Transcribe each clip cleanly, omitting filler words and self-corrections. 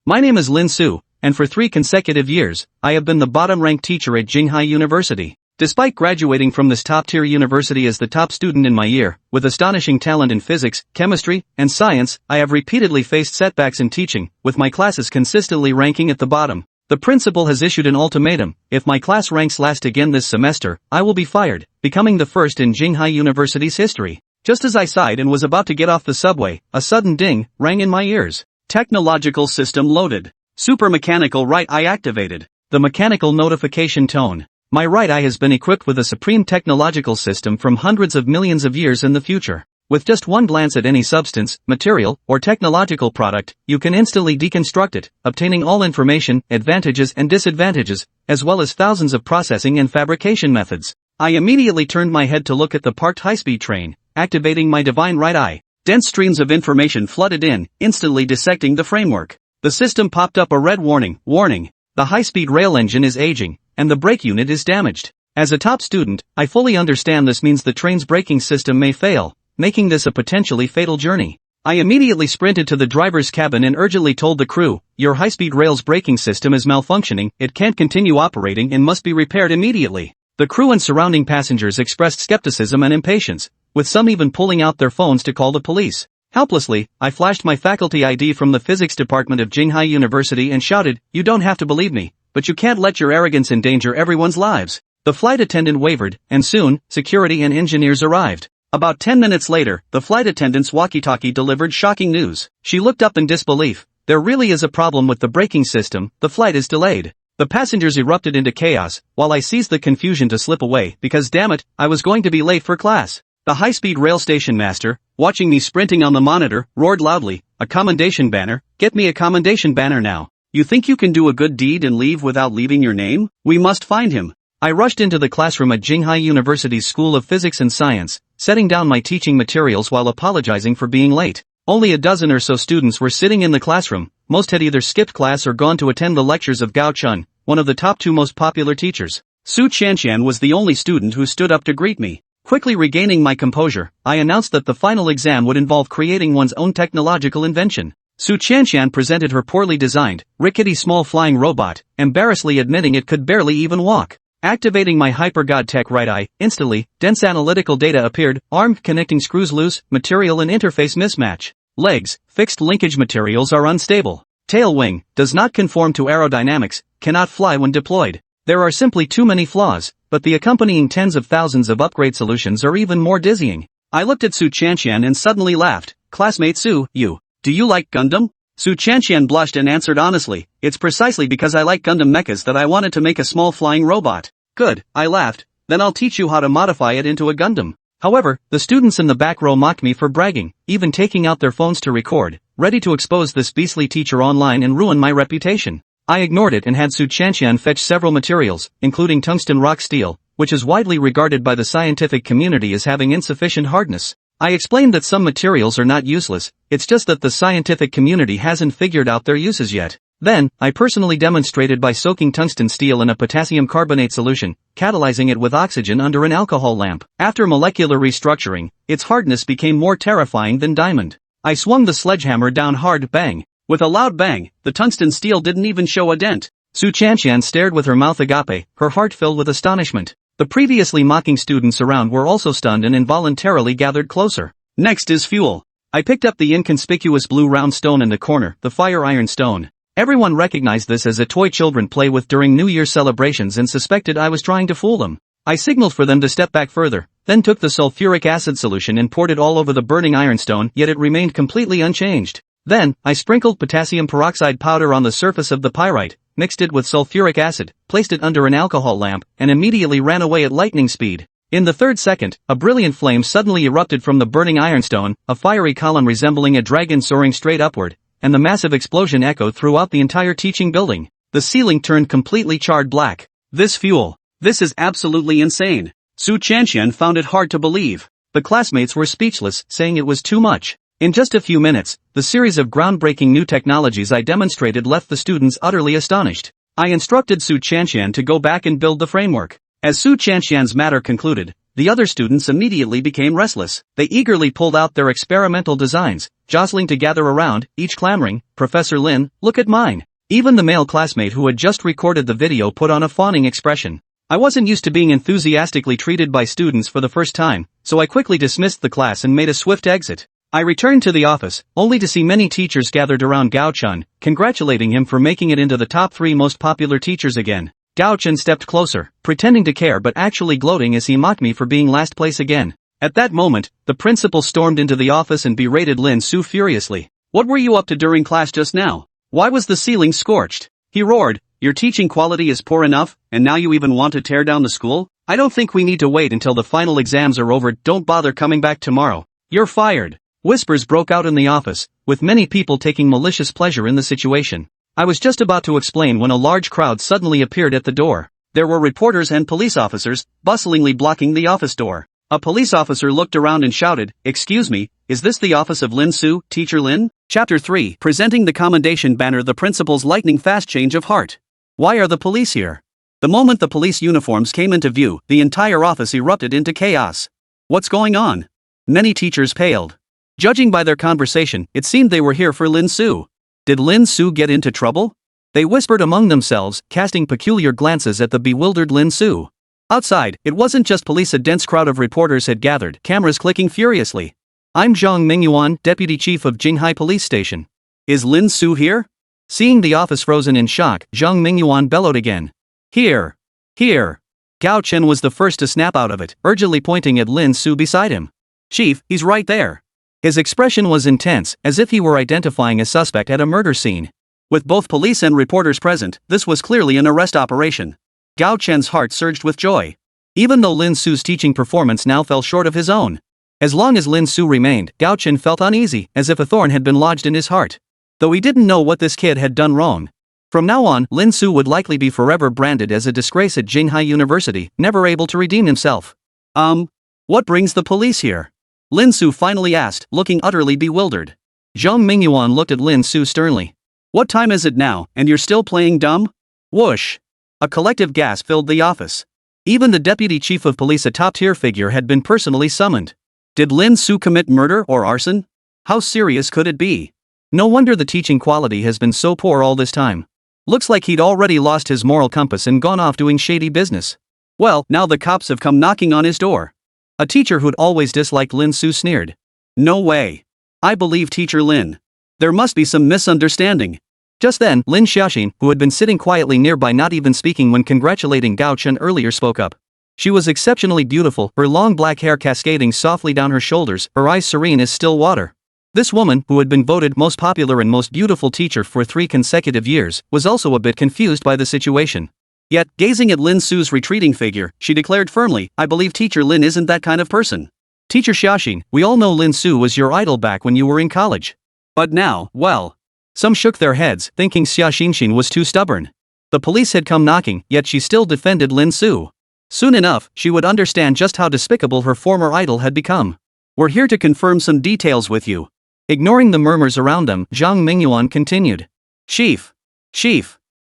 My name is Lin Su, and for 3 consecutive years, I have been the bottom-ranked teacher at Jinghai University. Despite graduating from this top-tier university as the top student in my year, with astonishing talent in physics, chemistry, and science, I have repeatedly faced setbacks in teaching, with my classes consistently ranking at the bottom. The principal has issued an ultimatum: if my class ranks last again this semester, I will be fired, becoming the first in Jinghai University's history. Just as I sighed and was about to get off the subway, a sudden ding rang in my ears. Technological system loaded. Super mechanical right eye activated. The mechanical notification tone. My right eye has been equipped with a supreme technological system from hundreds of millions of years in the future. With just one glance at any substance, material, or technological product, you can instantly deconstruct it, obtaining all information, advantages and disadvantages, as well as thousands of processing and fabrication methods. I immediately turned my head to look at the parked high-speed train, activating my divine right eye. Dense streams of information flooded in, instantly dissecting the framework. The system popped up a red warning. Warning. The high-speed rail engine is aging, and the brake unit is damaged. As a top student, I fully understand this means the train's braking system may fail, making this a potentially fatal journey. I immediately sprinted to the driver's cabin and urgently told the crew, "Your high-speed rail's braking system is malfunctioning, it can't continue operating and must be repaired immediately." The crew and surrounding passengers expressed skepticism and impatience, with some even pulling out their phones to call the police. Helplessly, I flashed my faculty ID from the physics department of Jinghai University and shouted, "You don't have to believe me, but you can't let your arrogance endanger everyone's lives." The flight attendant wavered, and soon, security and engineers arrived. About 10 minutes later, the flight attendant's walkie-talkie delivered shocking news. She looked up in disbelief. There really is a problem with the braking system, the flight is delayed. The passengers erupted into chaos, while I seized the confusion to slip away because damn it, I was going to be late for class. The high-speed rail station master, watching me sprinting on the monitor, roared loudly, "A commendation banner, get me a commendation banner now. You think you can do a good deed and leave without leaving your name? We must find him." I rushed into the classroom at Jinghai University's School of Physics and Science, setting down my teaching materials while apologizing for being late. Only a dozen or so students were sitting in the classroom. Most had either skipped class or gone to attend the lectures of Gao Chun, one of the top 2 most popular teachers. Su Qianqian was the only student who stood up to greet me. Quickly regaining my composure, I announced that the final exam would involve creating one's own technological invention. Su Qianqian presented her poorly designed, rickety small flying robot, embarrassingly admitting it could barely even walk. Activating my hyper-god tech right eye, instantly, dense analytical data appeared: arm connecting screws loose, material and interface mismatch. Legs, fixed linkage materials are unstable. Tail wing, does not conform to aerodynamics, cannot fly when deployed. There are simply too many flaws, but the accompanying tens of thousands of upgrade solutions are even more dizzying. I looked at Su Qianqian and suddenly laughed. "Classmate Su, do you like Gundam?" Su Qianqian blushed and answered honestly, "It's precisely because I like Gundam mechas that I wanted to make a small flying robot." "Good," I laughed, "then I'll teach you how to modify it into a Gundam." However, the students in the back row mocked me for bragging, even taking out their phones to record, ready to expose this beastly teacher online and ruin my reputation. I ignored it and had Su Qianqian fetch several materials, including tungsten rock steel, which is widely regarded by the scientific community as having insufficient hardness. I explained that some materials are not useless, it's just that the scientific community hasn't figured out their uses yet. Then, I personally demonstrated by soaking tungsten steel in a potassium carbonate solution, catalyzing it with oxygen under an alcohol lamp. After molecular restructuring, its hardness became more terrifying than diamond. I swung the sledgehammer down hard, bang. With a loud bang, the tungsten steel didn't even show a dent. Su Qianqian stared with her mouth agape, her heart filled with astonishment. The previously mocking students around were also stunned and involuntarily gathered closer. Next is fuel. I picked up the inconspicuous blue round stone in the corner, the fire iron stone. Everyone recognized this as a toy children play with during New Year celebrations and suspected I was trying to fool them. I signaled for them to step back further, then took the sulfuric acid solution and poured it all over the burning ironstone, yet it remained completely unchanged. Then, I sprinkled potassium peroxide powder on the surface of the pyrite, mixed it with sulfuric acid, placed it under an alcohol lamp, and immediately ran away at lightning speed. In the 3rd second, a brilliant flame suddenly erupted from the burning ironstone, a fiery column resembling a dragon soaring straight upward, and the massive explosion echoed throughout the entire teaching building. The ceiling turned completely charred black. This fuel. This is absolutely insane. Su Qianqian found it hard to believe. The classmates were speechless, saying it was too much. In just a few minutes, the series of groundbreaking new technologies I demonstrated left the students utterly astonished. I instructed Su Qianqian to go back and build the framework. As Su Qianqian's matter concluded, The other students immediately became restless. They eagerly pulled out their experimental designs, jostling to gather around, each clamoring, "Professor Lin, look at mine." Even the male classmate who had just recorded the video put on a fawning expression. I wasn't used to being enthusiastically treated by students for the first time, so I quickly dismissed the class and made a swift exit. I returned to the office, only to see many teachers gathered around Gao Chun, congratulating him for making it into the top 3 most popular teachers again. Gao Chun stepped closer, pretending to care but actually gloating as he mocked me for being last place again. At that moment, the principal stormed into the office and berated Lin Su furiously. "What were you up to during class just now? Why was the ceiling scorched?" he roared. "Your teaching quality is poor enough, and now you even want to tear down the school? I don't think we need to wait until the final exams are over. Don't bother coming back tomorrow. You're fired." Whispers broke out in the office, with many people taking malicious pleasure in the situation. I was just about to explain when a large crowd suddenly appeared at the door. There were reporters and police officers, bustlingly blocking the office door. A police officer looked around and shouted, "Excuse me, is this the office of Lin Su, Teacher Lin?" Chapter 3, Presenting the Commendation Banner. The principal's lightning-fast change of heart. Why are the police here? The moment the police uniforms came into view, the entire office erupted into chaos. What's going on? Many teachers paled. Judging by their conversation, it seemed they were here for Lin Su. Did Lin Su get into trouble? They whispered among themselves, casting peculiar glances at the bewildered Lin Su. Outside, it wasn't just police. A dense crowd of reporters had gathered, cameras clicking furiously. "I'm Zhang Mingyuan, deputy chief of Jinghai Police Station. Is Lin Su here?" Seeing the office frozen in shock, Zhang Mingyuan bellowed again. "Here! Here!" Gao Chen was the first to snap out of it, urgently pointing at Lin Su beside him. "Chief, he's right there." His expression was intense, as if he were identifying a suspect at a murder scene. With both police and reporters present, this was clearly an arrest operation. Gao Chen's heart surged with joy. Even though Lin Su's teaching performance now fell short of his own. As long as Lin Su remained, Gao Chen felt uneasy, as if a thorn had been lodged in his heart. Though he didn't know what this kid had done wrong. From now on, Lin Su would likely be forever branded as a disgrace at Jinghai University, never able to redeem himself. What brings the police here?" Lin Su finally asked, looking utterly bewildered. Zhang Mingyuan looked at Lin Su sternly. "What time is it now, and you're still playing dumb?" Whoosh! A collective gasp filled the office. Even the deputy chief of police, a top-tier figure, had been personally summoned. Did Lin Su commit murder or arson? How serious could it be? No wonder the teaching quality has been so poor all this time. Looks like he'd already lost his moral compass and gone off doing shady business. Well, now the cops have come knocking on his door. A teacher who'd always disliked Lin Su sneered. "No way. I believe Teacher Lin. There must be some misunderstanding." Just then, Lin Xiaoxin, who had been sitting quietly nearby not even speaking when congratulating Gao Chen earlier, spoke up. She was exceptionally beautiful, her long black hair cascading softly down her shoulders, her eyes serene as still water. This woman, who had been voted most popular and most beautiful teacher for 3 consecutive years, was also a bit confused by the situation. Yet, gazing at Lin Su's retreating figure, she declared firmly, "I believe Teacher Lin isn't that kind of person. Teacher Xiaoxin, we all know Lin Su was your idol back when you were in college. But now, well." Some shook their heads, thinking Xiaoxin was too stubborn. The police had come knocking, yet she still defended Lin Su. Soon enough, she would understand just how despicable her former idol had become. "We're here to confirm some details with you." Ignoring the murmurs around them, Zhang Mingyuan continued. Chief.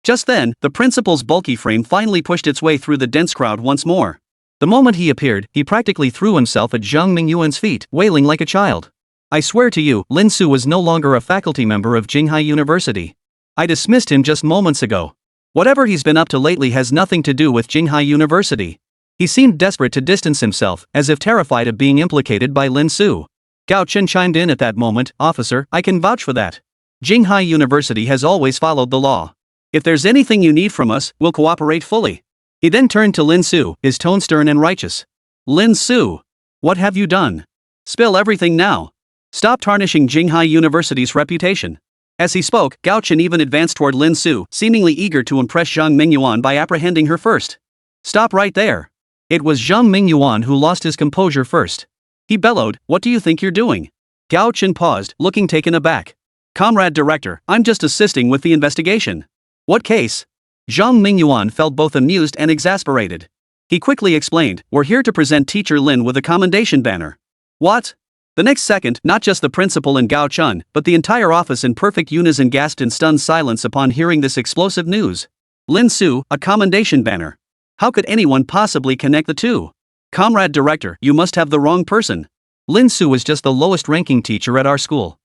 Just then, the principal's bulky frame finally pushed its way through the dense crowd once more. The moment he appeared, he practically threw himself at Zhang Mingyuan's feet, wailing like a child. "I swear to you, Lin Su was no longer a faculty member of Jinghai University. I dismissed him just moments ago. Whatever he's been up to lately has nothing to do with Jinghai University." He seemed desperate to distance himself, as if terrified of being implicated by Lin Su. Gao Chen chimed in at that moment. "Officer, I can vouch for that. Jinghai University has always followed the law. If there's anything you need from us, we'll cooperate fully." He then turned to Lin Su, his tone stern and righteous. "Lin Su, what have you done? Spill everything now. Stop tarnishing Jinghai University's reputation." As he spoke, Gao Chen even advanced toward Lin Su, seemingly eager to impress Zhang Mingyuan by apprehending her first. "Stop right there." It was Zhang Mingyuan who lost his composure first. He bellowed, "What do you think you're doing?" Gao Chen paused, looking taken aback. "Comrade Director, I'm just assisting with the investigation." "What case?" Zhang Mingyuan felt both amused and exasperated. He quickly explained, "We're here to present Teacher Lin with a commendation banner." "What?" The next second, not just the principal and Gao Chun, but the entire office in perfect unison gasped in stunned silence upon hearing this explosive news. Lin Su, a commendation banner. How could anyone possibly connect the two? Comrade Director, you must have the wrong person. Lin Su was just the lowest ranking teacher at our school.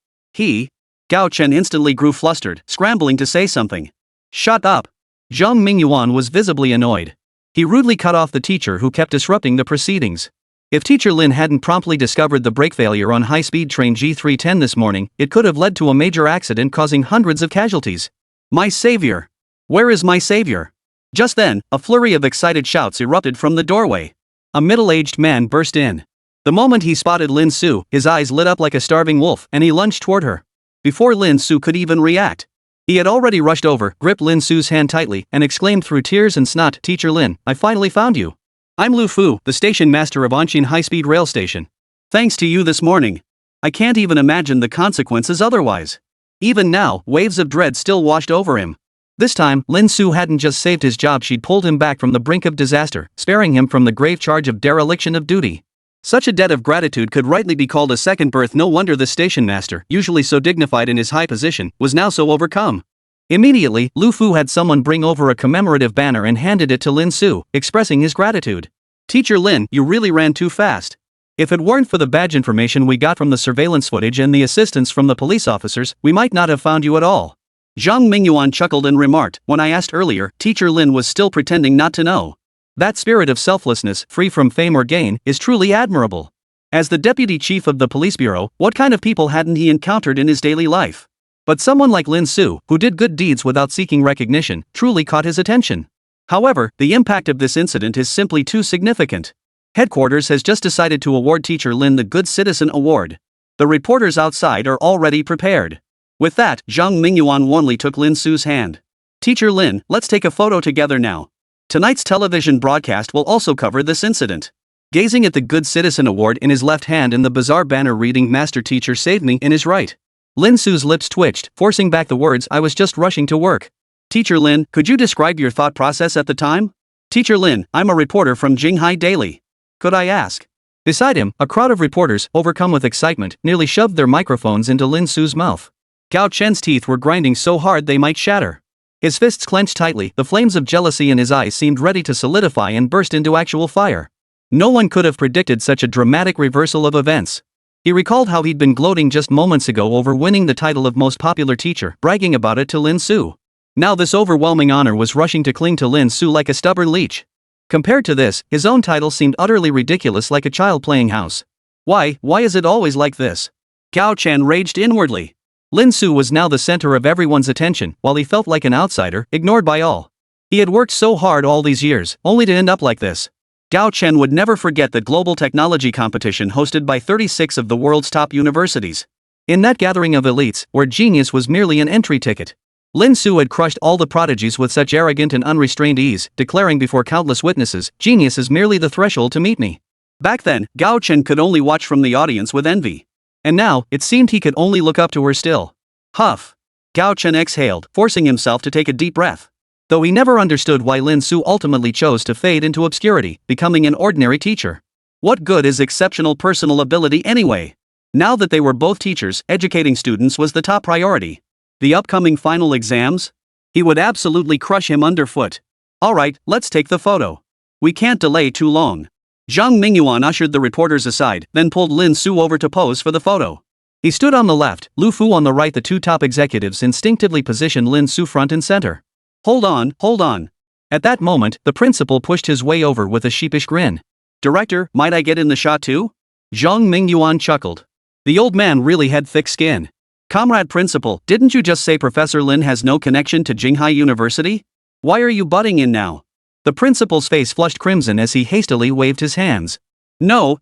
Gao Chen instantly grew flustered, scrambling to say something. Shut up. Zhang Mingyuan was visibly annoyed. He rudely cut off the teacher who kept disrupting the proceedings. If Teacher Lin hadn't promptly discovered the brake failure on high-speed train G310 this morning, it could have led to a major accident causing hundreds of casualties. My savior! Where is my savior? Just then, a flurry of excited shouts erupted from the doorway. A middle-aged man burst in. The moment he spotted Lin Su, his eyes lit up like a starving wolf and he lunged toward her. Before Lin Su could even react, he had already rushed over, gripped Lin Su's hand tightly, and exclaimed through tears and snot, Teacher Lin, I finally found you. I'm Lu Fu, the station master of Anshin High-Speed Rail Station. Thanks to you this morning. I can't even imagine the consequences otherwise. Even now, waves of dread still washed over him. This time, Lin Su hadn't just saved his job, she'd pulled him back from the brink of disaster, sparing him from the grave charge of dereliction of duty. Such a debt of gratitude could rightly be called a second birth. No wonder the station master, usually so dignified in his high position, was now so overcome. Immediately, Lu Fu had someone bring over a commemorative banner and handed it to Lin Su, expressing his gratitude. Teacher Lin, you really ran too fast. If it weren't for the badge information we got from the surveillance footage and the assistance from the police officers, we might not have found you at all. Zhang Mingyuan chuckled and remarked, when I asked earlier, Teacher Lin was still pretending not to know. That spirit of selflessness, free from fame or gain, is truly admirable. As the deputy chief of the police bureau, what kind of people hadn't he encountered in his daily life? But someone like Lin Su, who did good deeds without seeking recognition, truly caught his attention. However, the impact of this incident is simply too significant. Headquarters has just decided to award Teacher Lin the Good Citizen Award. The reporters outside are already prepared. With that, Zhang Mingyuan warmly took Lin Su's hand. Teacher Lin, let's take a photo together now. Tonight's television broadcast will also cover this incident. Gazing at the Good Citizen Award in his left hand and the bizarre banner reading Master Teacher Saved Me in his right, Lin Su's lips twitched, forcing back the words, I was just rushing to work. Teacher Lin, could you describe your thought process at the time? Teacher Lin, I'm a reporter from Jinghai Daily. Could I ask? Beside him, a crowd of reporters, overcome with excitement, nearly shoved their microphones into Lin Su's mouth. Gao Chen's teeth were grinding so hard they might shatter. His fists clenched tightly, the flames of jealousy in his eyes seemed ready to solidify and burst into actual fire. No one could have predicted such a dramatic reversal of events. He recalled how he'd been gloating just moments ago over winning the title of most popular teacher, bragging about it to Lin Su. Now this overwhelming honor was rushing to cling to Lin Su like a stubborn leech. Compared to this, his own title seemed utterly ridiculous, like a child playing house. Why is it always like this? Gao Chen raged inwardly. Lin Su was now the center of everyone's attention, while he felt like an outsider, ignored by all. He had worked so hard all these years, only to end up like this. Gao Chen would never forget the global technology competition hosted by 36 of the world's top universities. In that gathering of elites, where genius was merely an entry ticket, Lin Su had crushed all the prodigies with such arrogant and unrestrained ease, declaring before countless witnesses, genius is merely the threshold to meet me. Back then, Gao Chen could only watch from the audience with envy. And now, it seemed he could only look up to her still. Huff. Gao Chen exhaled, forcing himself to take a deep breath. Though he never understood why Lin Su ultimately chose to fade into obscurity, becoming an ordinary teacher. What good is exceptional personal ability anyway? Now that they were both teachers, educating students was the top priority. The upcoming final exams? He would absolutely crush him underfoot. Alright, let's take the photo. We can't delay too long. Zhang Mingyuan ushered the reporters aside, then pulled Lin Su over to pose for the photo. He stood on the left, Lu Fu on the right. The two top executives instinctively positioned Lin Su front and center. Hold on. At that moment, the principal pushed his way over with a sheepish grin. Director, might I get in the shot too? Zhang Mingyuan chuckled. The old man really had thick skin. Comrade principal, didn't you just say Professor Lin has no connection to Jinghai University? Why are you butting in now? The principal's face flushed crimson as he hastily waved his hands. No.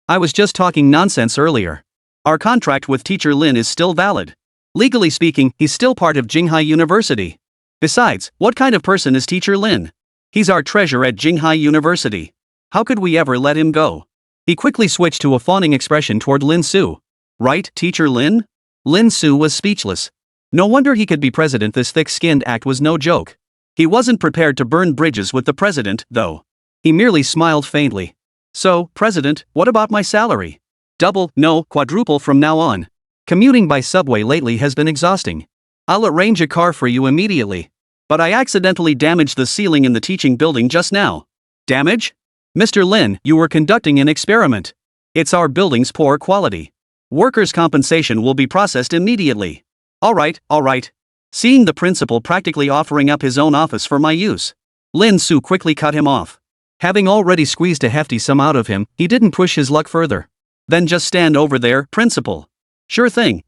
I was just talking nonsense earlier. Our contract with Teacher Lin is still valid. Legally speaking, he's still part of Jinghai University. Besides, what kind of person is Teacher Lin? He's our treasure at Jinghai University. How could we ever let him go? He quickly switched to a fawning expression toward Lin Su. Right, Teacher Lin? Lin Su was speechless. No wonder he could be president. This thick-skinned act was no joke. He wasn't prepared to burn bridges with the president, though. He merely smiled faintly. So, President, what about my salary? Double, no, quadruple from now on. Commuting by subway lately has been exhausting. I'll arrange a car for you immediately. But I accidentally damaged the ceiling in the teaching building just now. Damage? Mr. Lin, you were conducting an experiment. It's our building's poor quality. Workers' compensation will be processed immediately. Alright. Seeing the principal practically offering up his own office for my use, Lin Su quickly cut him off. Having already squeezed a hefty sum out of him, he didn't push his luck further. Then just stand over there, principal. Sure thing.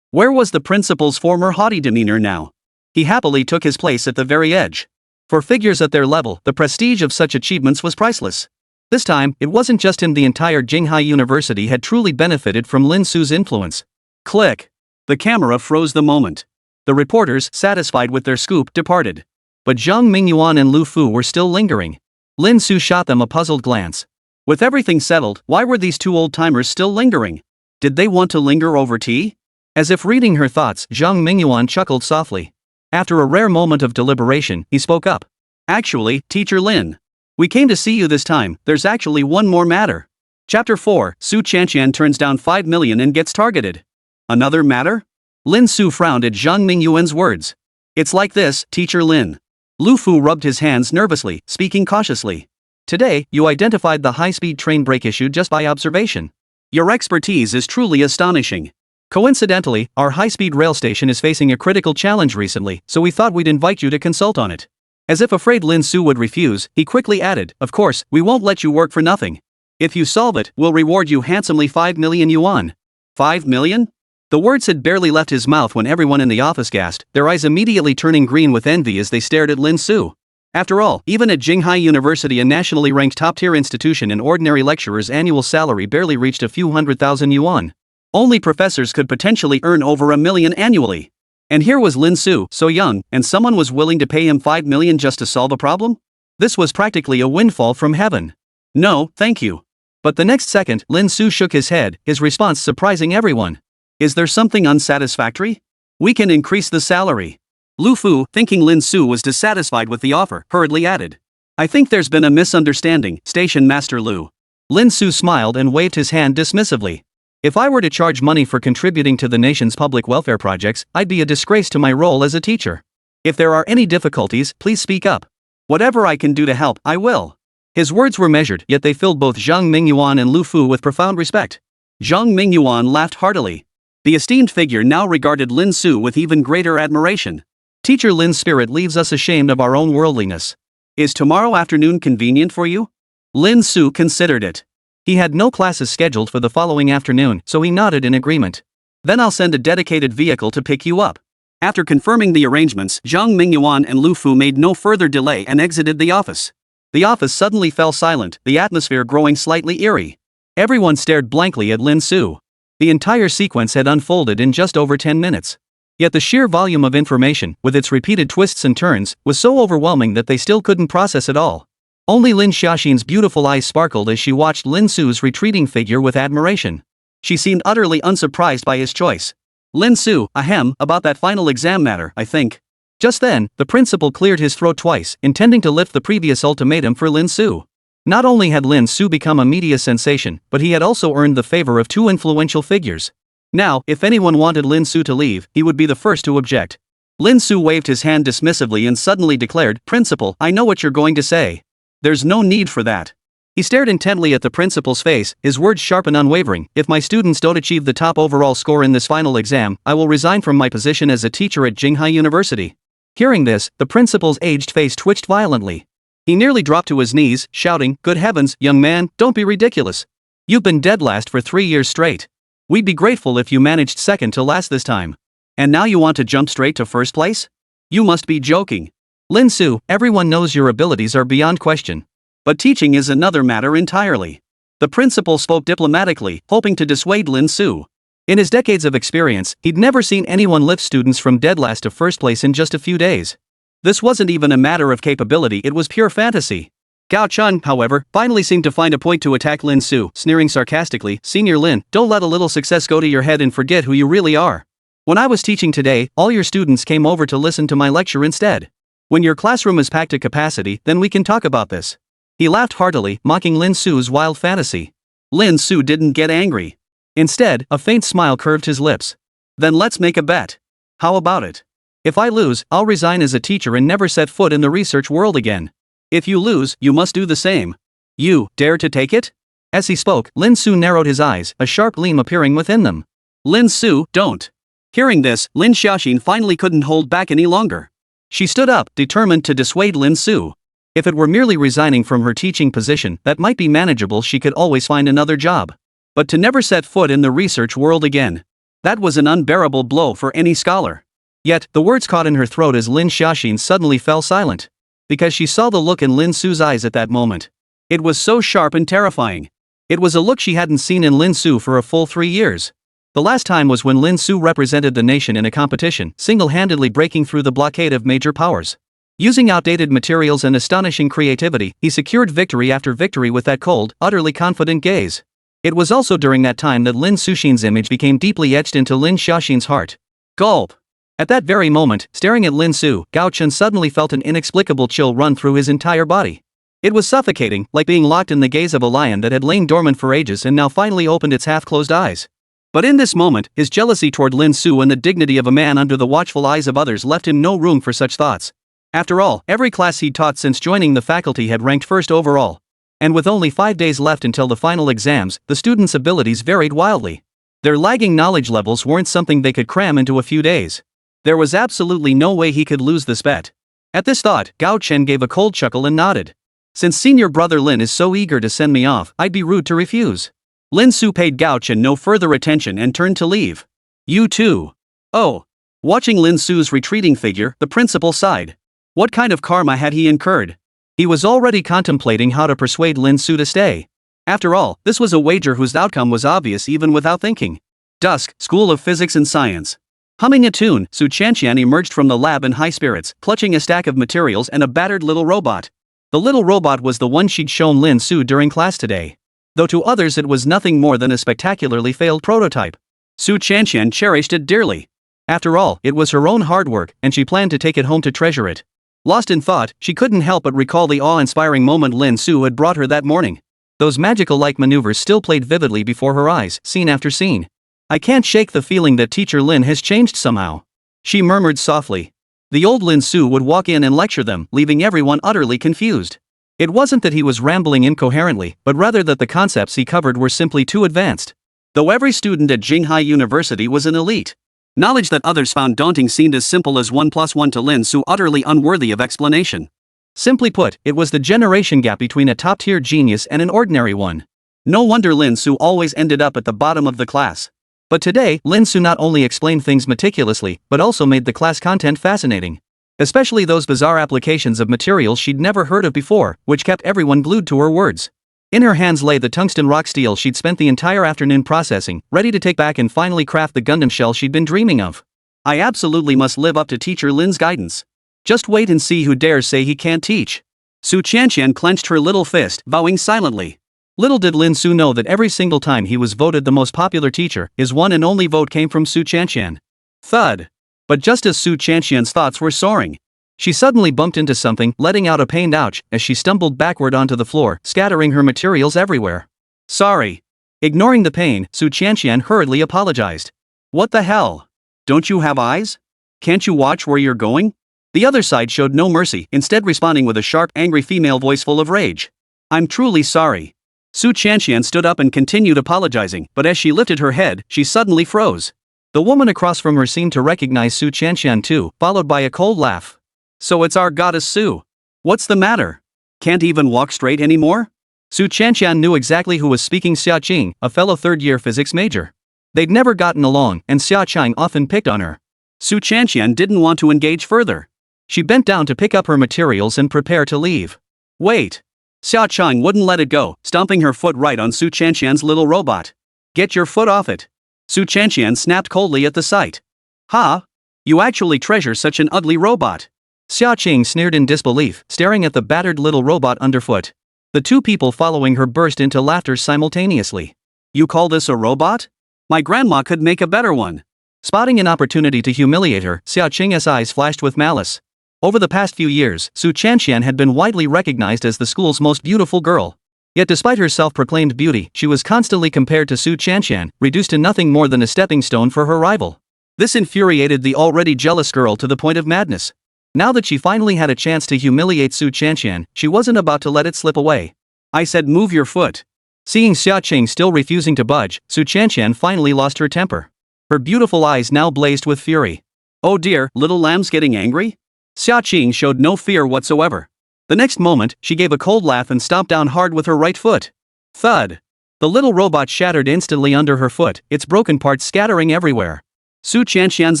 Where was the principal's former haughty demeanor now? He happily took his place at the very edge. For figures at their level, the prestige of such achievements was priceless. This time, it wasn't just him, the entire Jinghai University had truly benefited from Lin Su's influence. Click. The camera froze the moment. The reporters, satisfied with their scoop, departed. But Zhang Mingyuan and Lu Fu were still lingering. Lin Su shot them a puzzled glance. With everything settled, why were these two old-timers still lingering? Did they want to linger over tea? As if reading her thoughts, Zhang Mingyuan chuckled softly. After a rare moment of deliberation, he spoke up. Actually, Teacher Lin. We came to see you this time, there's actually one more matter. Chapter 4, Su Chanqian turns down 5 million and gets targeted. Another matter? Lin Su frowned at Zhang Mingyuan's words. It's like this, Teacher Lin. Lu Fu rubbed his hands nervously, speaking cautiously. Today, you identified the high-speed train brake issue just by observation. Your expertise is truly astonishing. Coincidentally, our high-speed rail station is facing a critical challenge recently, so we thought we'd invite you to consult on it. As if afraid Lin Su would refuse, he quickly added, of course, we won't let you work for nothing. If you solve it, we'll reward you handsomely 5 million yuan. 5 million? The words had barely left his mouth when everyone in the office gasped, their eyes immediately turning green with envy as they stared at Lin Su. After all, even at Jinghai University, a nationally ranked top-tier institution, an ordinary lecturer's annual salary barely reached a few 100,000 yuan. Only professors could potentially earn over 1 million annually. And here was Lin Su, so young, and someone was willing to pay him 5 million just to solve a problem? This was practically a windfall from heaven. No, thank you. But the next second, Lin Su shook his head, his response surprising everyone. Is there something unsatisfactory? We can increase the salary. Lu Fu, thinking Lin Su was dissatisfied with the offer, hurriedly added. I think there's been a misunderstanding, Station Master Lu. Lin Su smiled and waved his hand dismissively. If I were to charge money for contributing to the nation's public welfare projects, I'd be a disgrace to my role as a teacher. If there are any difficulties, please speak up. Whatever I can do to help, I will. His words were measured, yet they filled both Zhang Mingyuan and Lu Fu with profound respect. Zhang Mingyuan laughed heartily. The esteemed figure now regarded Lin Su with even greater admiration. Teacher Lin's spirit leaves us ashamed of our own worldliness. Is tomorrow afternoon convenient for you? Lin Su considered it. He had no classes scheduled for the following afternoon, so he nodded in agreement. Then I'll send a dedicated vehicle to pick you up. After confirming the arrangements, Zhang Mingyuan and Lu Fu made no further delay and exited the office. The office suddenly fell silent, the atmosphere growing slightly eerie. Everyone stared blankly at Lin Su. The entire sequence had unfolded in just over 10 minutes. Yet the sheer volume of information, with its repeated twists and turns, was so overwhelming that they still couldn't process it all. Only Lin Xiaoxin's beautiful eyes sparkled as she watched Lin Su's retreating figure with admiration. She seemed utterly unsurprised by his choice. Lin Su, ahem, about that final exam matter, I think. Just then, the principal cleared his throat twice, intending to lift the previous ultimatum for Lin Su. Not only had Lin Su become a media sensation, but he had also earned the favor of two influential figures. Now, if anyone wanted Lin Su to leave, he would be the first to object. Lin Su waved his hand dismissively and suddenly declared, Principal, I know what you're going to say. There's no need for that. He stared intently at the principal's face, his words sharp and unwavering. If my students don't achieve the top overall score in this final exam, I will resign from my position as a teacher at Jinghai University. Hearing this, the principal's aged face twitched violently. He nearly dropped to his knees, shouting, Good heavens, young man, don't be ridiculous. You've been dead last for 3 years straight. We'd be grateful if you managed second to last this time. And now you want to jump straight to first place? You must be joking. Lin Su, everyone knows your abilities are beyond question. But teaching is another matter entirely. The principal spoke diplomatically, hoping to dissuade Lin Su. In his decades of experience, he'd never seen anyone lift students from dead last to first place in just a few days. This wasn't even a matter of capability, it was pure fantasy. Gao Chun, however, finally seemed to find a point to attack Lin Su, sneering sarcastically, Senior Lin, don't let a little success go to your head and forget who you really are. When I was teaching today, all your students came over to listen to my lecture instead. When your classroom is packed to capacity, then we can talk about this. He laughed heartily, mocking Lin Su's wild fantasy. Lin Su didn't get angry. Instead, a faint smile curved his lips. Then let's make a bet. How about it? If I lose, I'll resign as a teacher and never set foot in the research world again. If you lose, you must do the same. You dare to take it? As he spoke, Lin Su narrowed his eyes, a sharp gleam appearing within them. Lin Su, don't. Hearing this, Lin Xiaoxin finally couldn't hold back any longer. She stood up, determined to dissuade Lin Su. If it were merely resigning from her teaching position, that might be manageable, she could always find another job. But to never set foot in the research world again. That was an unbearable blow for any scholar. Yet, the words caught in her throat as Lin Xiaoxin suddenly fell silent. Because she saw the look in Lin Su's eyes at that moment. It was so sharp and terrifying. It was a look she hadn't seen in Lin Su for a full 3 years. The last time was when Lin Su represented the nation in a competition, single-handedly breaking through the blockade of major powers. Using outdated materials and astonishing creativity, he secured victory after victory with that cold, utterly confident gaze. It was also during that time that Lin Suxin's image became deeply etched into Lin Xiaoxin's heart. Gulp! At that very moment, staring at Lin Su, Gao Chen suddenly felt an inexplicable chill run through his entire body. It was suffocating, like being locked in the gaze of a lion that had lain dormant for ages and now finally opened its half-closed eyes. But in this moment, his jealousy toward Lin Su and the dignity of a man under the watchful eyes of others left him no room for such thoughts. After all, every class he'd taught since joining the faculty had ranked first overall. And with only 5 days left until the final exams, the students' abilities varied wildly. Their lagging knowledge levels weren't something they could cram into a few days. There was absolutely no way he could lose this bet. At this thought, Gao Chen gave a cold chuckle and nodded. Since senior brother Lin is so eager to send me off, I'd be rude to refuse. Lin Su paid Gao Chen no further attention and turned to leave. You too. Oh. Watching Lin Su's retreating figure, the principal sighed. What kind of karma had he incurred? He was already contemplating how to persuade Lin Su to stay. After all, this was a wager whose outcome was obvious even without thinking. Dusk, School of Physics and Science. Humming a tune, Su Chanqian emerged from the lab in high spirits, clutching a stack of materials and a battered little robot. The little robot was the one she'd shown Lin Su during class today. Though to others it was nothing more than a spectacularly failed prototype. Su Chanqian cherished it dearly. After all, it was her own hard work, and she planned to take it home to treasure it. Lost in thought, she couldn't help but recall the awe-inspiring moment Lin Su had brought her that morning. Those magical-like maneuvers still played vividly before her eyes, scene after scene. I can't shake the feeling that Teacher Lin has changed somehow. She murmured softly. The old Lin Su would walk in and lecture them, leaving everyone utterly confused. It wasn't that he was rambling incoherently, but rather that the concepts he covered were simply too advanced. Though every student at Jinghai University was an elite, knowledge that others found daunting seemed as simple as 1 + 1 to Lin Su utterly unworthy of explanation. Simply put, it was the generation gap between a top-tier genius and an ordinary one. No wonder Lin Su always ended up at the bottom of the class. But today, Lin Su not only explained things meticulously, but also made the class content fascinating. Especially those bizarre applications of materials she'd never heard of before, which kept everyone glued to her words. In her hands lay the tungsten rock steel she'd spent the entire afternoon processing, ready to take back and finally craft the Gundam shell she'd been dreaming of. I absolutely must live up to Teacher Lin's guidance. Just wait and see who dares say he can't teach. Su Chanqian clenched her little fist, vowing silently. Little did Lin Su know that every single time he was voted the most popular teacher, his one and only vote came from Su Chanqian. Thud. But just as Su Chanqian's thoughts were soaring, she suddenly bumped into something, letting out a pained ouch as she stumbled backward onto the floor, scattering her materials everywhere. Sorry. Ignoring the pain, Su Chanqian hurriedly apologized. What the hell? Don't you have eyes? Can't you watch where you're going? The other side showed no mercy, instead responding with a sharp, angry female voice full of rage. I'm truly sorry. Su Chanqian stood up and continued apologizing, but as she lifted her head, she suddenly froze. The woman across from her seemed to recognize Su Chanqian too, followed by a cold laugh. So it's our goddess Su. What's the matter? Can't even walk straight anymore? Su Chanqian knew exactly who was speaking. Xia Qing, a fellow third-year physics major. They'd never gotten along, and Xia Qing often picked on her. Su Chanqian didn't want to engage further. She bent down to pick up her materials and prepare to leave. Wait. Xia Qing wouldn't let it go, stomping her foot right on Su Chanqian's little robot. Get your foot off it. Su Chanqian snapped coldly at the sight. Ha? You actually treasure such an ugly robot. Xia Qing sneered in disbelief, staring at the battered little robot underfoot. The two people following her burst into laughter simultaneously. You call this a robot? My grandma could make a better one. Spotting an opportunity to humiliate her, Xia Qing's eyes flashed with malice. Over the past few years, Su Chanqian had been widely recognized as the school's most beautiful girl. Yet despite her self-proclaimed beauty, she was constantly compared to Su Chanqian, reduced to nothing more than a stepping stone for her rival. This infuriated the already jealous girl to the point of madness. Now that she finally had a chance to humiliate Su Chanqian, she wasn't about to let it slip away. I said move your foot. Seeing Xia Qing still refusing to budge, Su Qianqian finally lost her temper. Her beautiful eyes now blazed with fury. Oh dear, little lamb's getting angry? Xia Qing showed no fear whatsoever. The next moment, she gave a cold laugh and stomped down hard with her right foot. Thud! The little robot shattered instantly under her foot, its broken parts scattering everywhere. Su Qianqian's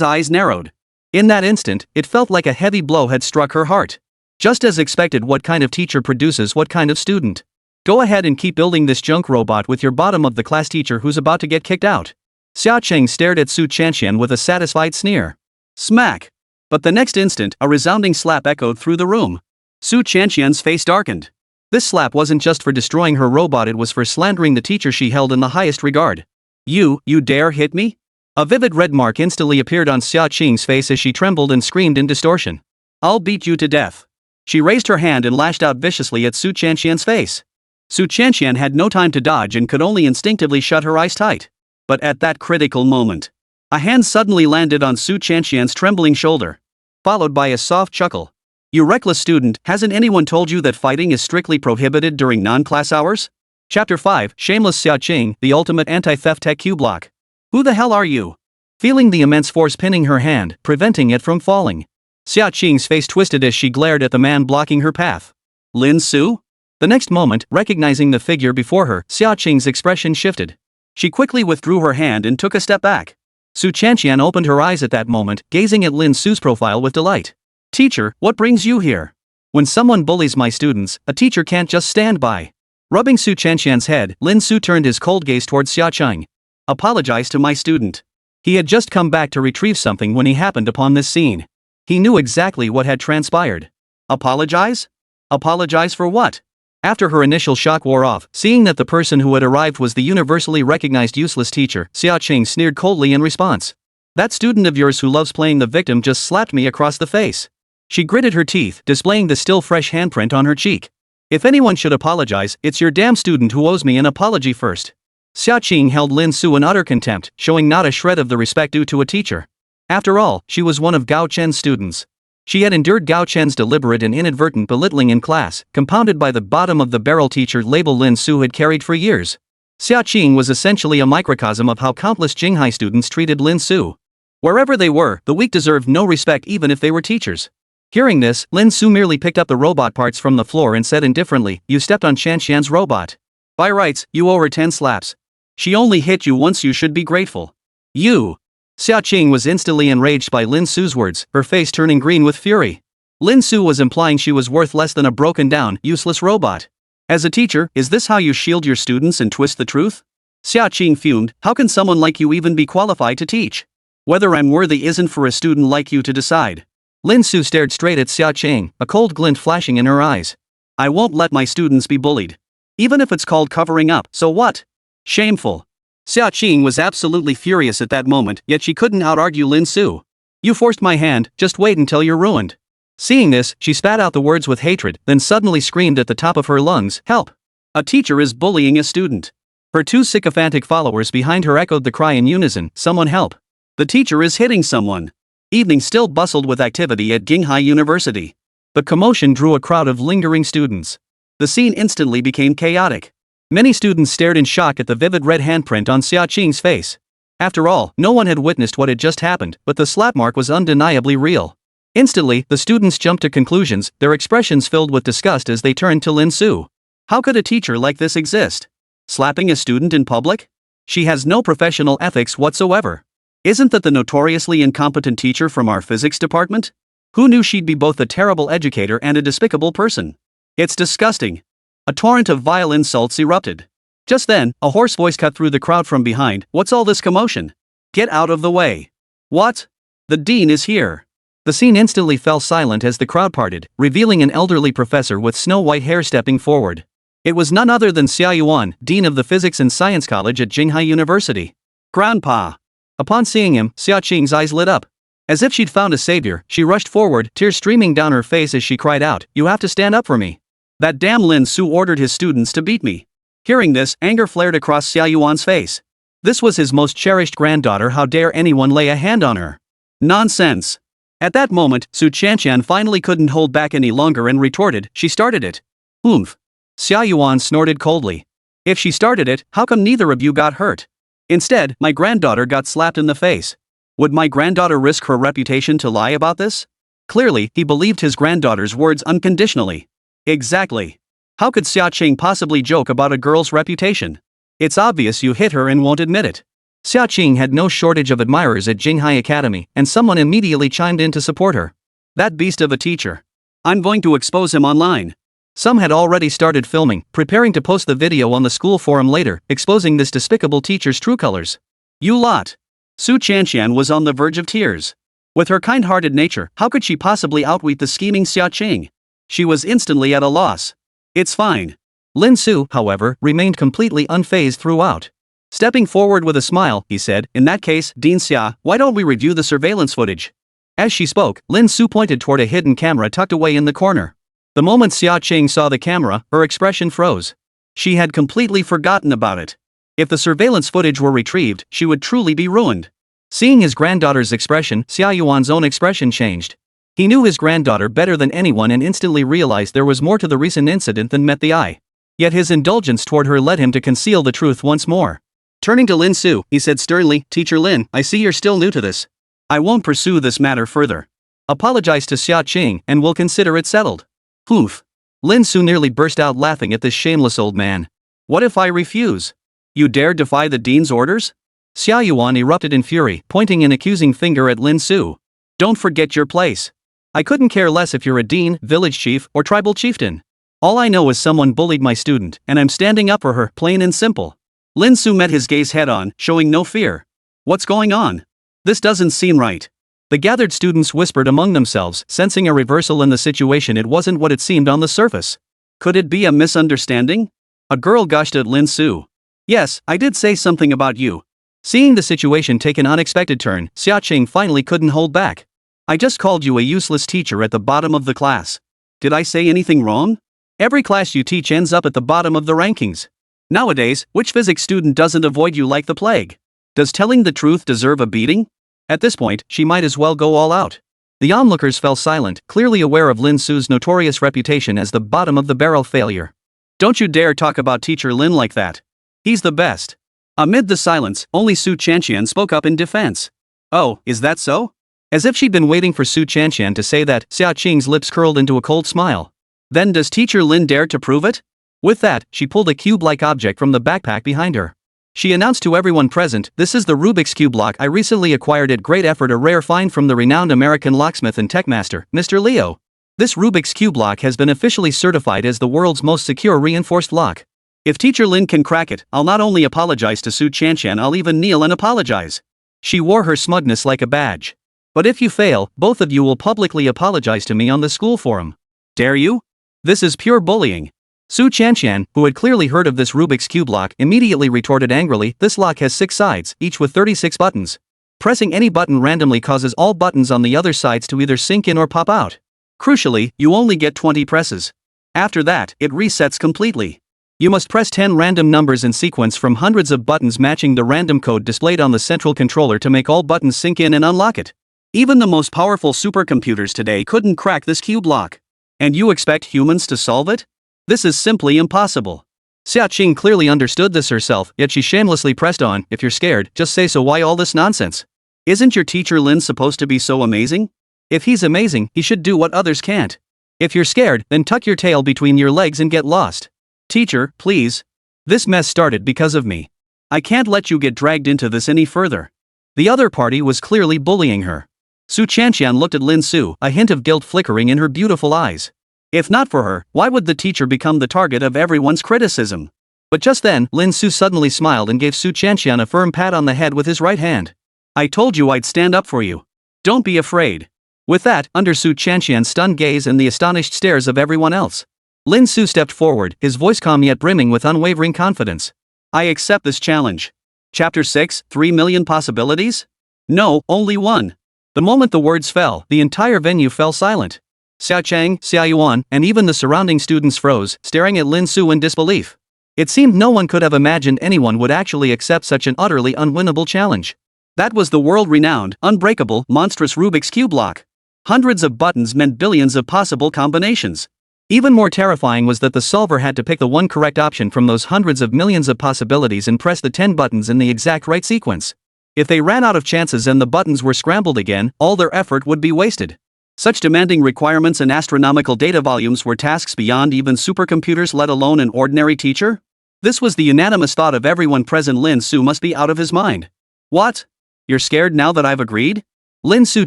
eyes narrowed. In that instant, it felt like a heavy blow had struck her heart. Just as expected, what kind of teacher produces what kind of student? Go ahead and keep building this junk robot with your bottom of the class teacher who's about to get kicked out. Xia Qing stared at Su Qianqian with a satisfied sneer. Smack! But the next instant, a resounding slap echoed through the room. Su Qianqian's face darkened. This slap wasn't just for destroying her robot, it was for slandering the teacher she held in the highest regard. You dare hit me? A vivid red mark instantly appeared on Xia Qing's face as she trembled and screamed in distortion. I'll beat you to death. She raised her hand and lashed out viciously at Su Qianqian's face. Su Qianqian had no time to dodge and could only instinctively shut her eyes tight. But at that critical moment, a hand suddenly landed on Su Qianqian's trembling shoulder, followed by a soft chuckle. You reckless student, hasn't anyone told you that fighting is strictly prohibited during non-class hours? Chapter 5, Shameless Xia Qing, the ultimate anti-theft tech Q-block. Who the hell are you? Feeling the immense force pinning her hand, preventing it from falling, Xia Qing's face twisted as she glared at the man blocking her path. Lin Su? The next moment, recognizing the figure before her, Xia Qing's expression shifted. She quickly withdrew her hand and took a step back. Su Qianqian opened her eyes at that moment, gazing at Lin Su's profile with delight. Teacher, what brings you here? When someone bullies my students, a teacher can't just stand by. Rubbing Su Qianqian's head, Lin Su turned his cold gaze towards Xia Qing. Apologize to my student. He had just come back to retrieve something when he happened upon this scene. He knew exactly what had transpired. Apologize? Apologize for what? After her initial shock wore off, seeing that the person who had arrived was the universally recognized useless teacher, Xia Qing sneered coldly in response. That student of yours who loves playing the victim just slapped me across the face. She gritted her teeth, displaying the still fresh handprint on her cheek. If anyone should apologize, it's your damn student who owes me an apology first. Xia Qing held Lin Su in utter contempt, showing not a shred of the respect due to a teacher. After all, she was one of Gao Chen's students. She had endured Gao Chen's deliberate and inadvertent belittling in class, compounded by the bottom-of-the-barrel teacher label Lin Su had carried for years. Xia Qing was essentially a microcosm of how countless Jinghai students treated Lin Su. Wherever they were, the weak deserved no respect even if they were teachers. Hearing this, Lin Su merely picked up the robot parts from the floor and said indifferently, "You stepped on Qianqian's robot. By rights, you owe her 10 slaps. She only hit you once, you should be grateful." You! Xia Qing was instantly enraged by Lin Su's words, her face turning green with fury. Lin Su was implying she was worth less than a broken-down, useless robot. As a teacher, is this how you shield your students and twist the truth? Xia Qing fumed, how can someone like you even be qualified to teach? Whether I'm worthy isn't for a student like you to decide. Lin Su stared straight at Xia Qing, a cold glint flashing in her eyes. I won't let my students be bullied. Even if it's called covering up, so what? Shameful. Xia Qing was absolutely furious at that moment, yet she couldn't out-argue Lin Su. You forced my hand, just wait until you're ruined. Seeing this, she spat out the words with hatred, then suddenly screamed at the top of her lungs, help! A teacher is bullying a student. Her two sycophantic followers behind her echoed the cry in unison, someone help! The teacher is hitting someone. Evening still bustled with activity at Jinghai University. The commotion drew a crowd of lingering students. The scene instantly became chaotic. Many students stared in shock at the vivid red handprint on Xia Qing's face. After all, no one had witnessed what had just happened, but the slap mark was undeniably real. Instantly, the students jumped to conclusions, their expressions filled with disgust as they turned to Lin Su. How could a teacher like this exist? Slapping a student in public? She has no professional ethics whatsoever. Isn't that the notoriously incompetent teacher from our physics department? Who knew she'd be both a terrible educator and a despicable person? It's disgusting. A torrent of vile insults erupted. Just then, a hoarse voice cut through the crowd from behind, what's all this commotion? Get out of the way. What? The dean is here. The scene instantly fell silent as the crowd parted, revealing an elderly professor with snow-white hair stepping forward. It was none other than Xia Yuan, dean of the Physics and Science College at Jinghai University. Grandpa. Upon seeing him, Xia Qing's eyes lit up. As if she'd found a savior, she rushed forward, tears streaming down her face as she cried out, you have to stand up for me. That damn Lin Su ordered his students to beat me. Hearing this, anger flared across Xia Yuan's face. This was his most cherished granddaughter, how dare anyone lay a hand on her? Nonsense. At that moment, Su Qianqian finally couldn't hold back any longer and retorted, she started it. Oomph. Xia Yuan snorted coldly. If she started it, how come neither of you got hurt? Instead, my granddaughter got slapped in the face. Would my granddaughter risk her reputation to lie about this? Clearly, he believed his granddaughter's words unconditionally. Exactly. How could Xia Qing possibly joke about a girl's reputation? It's obvious you hit her and won't admit it. Xia Qing had no shortage of admirers at Jinghai Academy, and someone immediately chimed in to support her. That beast of a teacher. I'm going to expose him online. Some had already started filming, preparing to post the video on the school forum later, exposing this despicable teacher's true colors. You lot. Su Chanxian was on the verge of tears. With her kind-hearted nature, how could she possibly outwit the scheming Xia Qing? She was instantly at a loss. It's fine. Lin Su, however, remained completely unfazed throughout. Stepping forward with a smile, he said, in that case, Dean Xia, why don't we review the surveillance footage? As she spoke, Lin Su pointed toward a hidden camera tucked away in the corner. The moment Xia Qing saw the camera, her expression froze. She had completely forgotten about it. If the surveillance footage were retrieved, she would truly be ruined. Seeing his granddaughter's expression, Xia Yuan's own expression changed. He knew his granddaughter better than anyone and instantly realized there was more to the recent incident than met the eye. Yet his indulgence toward her led him to conceal the truth once more. Turning to Lin Su, he said sternly, Teacher Lin, I see you're still new to this. I won't pursue this matter further. Apologize to Xia Qing and we'll consider it settled. Poof. Lin Su nearly burst out laughing at this shameless old man. What if I refuse? You dare defy the dean's orders? Xia Yuan erupted in fury, pointing an accusing finger at Lin Su. Don't forget your place. I couldn't care less if you're a dean, village chief, or tribal chieftain. All I know is someone bullied my student, and I'm standing up for her, plain and simple. Lin Su met his gaze head-on, showing no fear. What's going on? This doesn't seem right. The gathered students whispered among themselves, sensing a reversal in the situation. It wasn't what it seemed on the surface. Could it be a misunderstanding? A girl gushed at Lin Su. Yes, I did say something about you. Seeing the situation take an unexpected turn, Xia Qing finally couldn't hold back. I just called you a useless teacher at the bottom of the class. Did I say anything wrong? Every class you teach ends up at the bottom of the rankings. Nowadays, which physics student doesn't avoid you like the plague? Does telling the truth deserve a beating? At this point, she might as well go all out. The onlookers fell silent, clearly aware of Lin Su's notorious reputation as the bottom-of-the-barrel failure. Don't you dare talk about Teacher Lin like that. He's the best. Amid the silence, only Su Chanxian spoke up in defense. Oh, is that so? As if she'd been waiting for Su Chanxian to say that, Xia Qing's lips curled into a cold smile. Then does Teacher Lin dare to prove it? With that, she pulled a cube-like object from the backpack behind her. She announced to everyone present, this is the Rubik's Cube lock I recently acquired at great effort, a rare find from the renowned American locksmith and techmaster, Mr. Leo. This Rubik's Cube lock has been officially certified as the world's most secure reinforced lock. If Teacher Lin can crack it, I'll not only apologize to Su Chanxian, I'll even kneel and apologize. She wore her smugness like a badge. But if you fail, both of you will publicly apologize to me on the school forum. Dare you? This is pure bullying. Su Chanxian, who had clearly heard of this Rubik's Cube lock, immediately retorted angrily, this lock has 6 sides, each with 36 buttons. Pressing any button randomly causes all buttons on the other sides to either sink in or pop out. Crucially, you only get 20 presses. After that, it resets completely. You must press 10 random numbers in sequence from hundreds of buttons matching the random code displayed on the central controller to make all buttons sink in and unlock it. Even the most powerful supercomputers today couldn't crack this cube lock. And you expect humans to solve it? This is simply impossible. Xia Qing clearly understood this herself, yet she shamelessly pressed on, if you're scared, just say so. Why all this nonsense? Isn't your teacher Lin supposed to be so amazing? If he's amazing, he should do what others can't. If you're scared, then tuck your tail between your legs and get lost. Teacher, please. This mess started because of me. I can't let you get dragged into this any further. The other party was clearly bullying her. Su Chanxian looked at Lin Su, a hint of guilt flickering in her beautiful eyes. If not for her, why would the teacher become the target of everyone's criticism? But just then, Lin Su suddenly smiled and gave Su Chanxian a firm pat on the head with his right hand. I told you I'd stand up for you. Don't be afraid. With that, under Su Chanxian's stunned gaze and the astonished stares of everyone else, Lin Su stepped forward, his voice calm yet brimming with unwavering confidence. I accept this challenge. Chapter 6, 3 million possibilities? No, only one. The moment the words fell, the entire venue fell silent. Xia Chang, Xia Yuan, and even the surrounding students froze, staring at Lin Su in disbelief. It seemed no one could have imagined anyone would actually accept such an utterly unwinnable challenge. That was the world-renowned, unbreakable, monstrous Rubik's Cube lock. Hundreds of buttons meant billions of possible combinations. Even more terrifying was that the solver had to pick the one correct option from those hundreds of millions of possibilities and press the 10 buttons in the exact right sequence. If they ran out of chances and the buttons were scrambled again, all their effort would be wasted. Such demanding requirements and astronomical data volumes were tasks beyond even supercomputers, let alone an ordinary teacher? This was the unanimous thought of everyone present. Lin Su must be out of his mind. What? You're scared now that I've agreed? Lin Su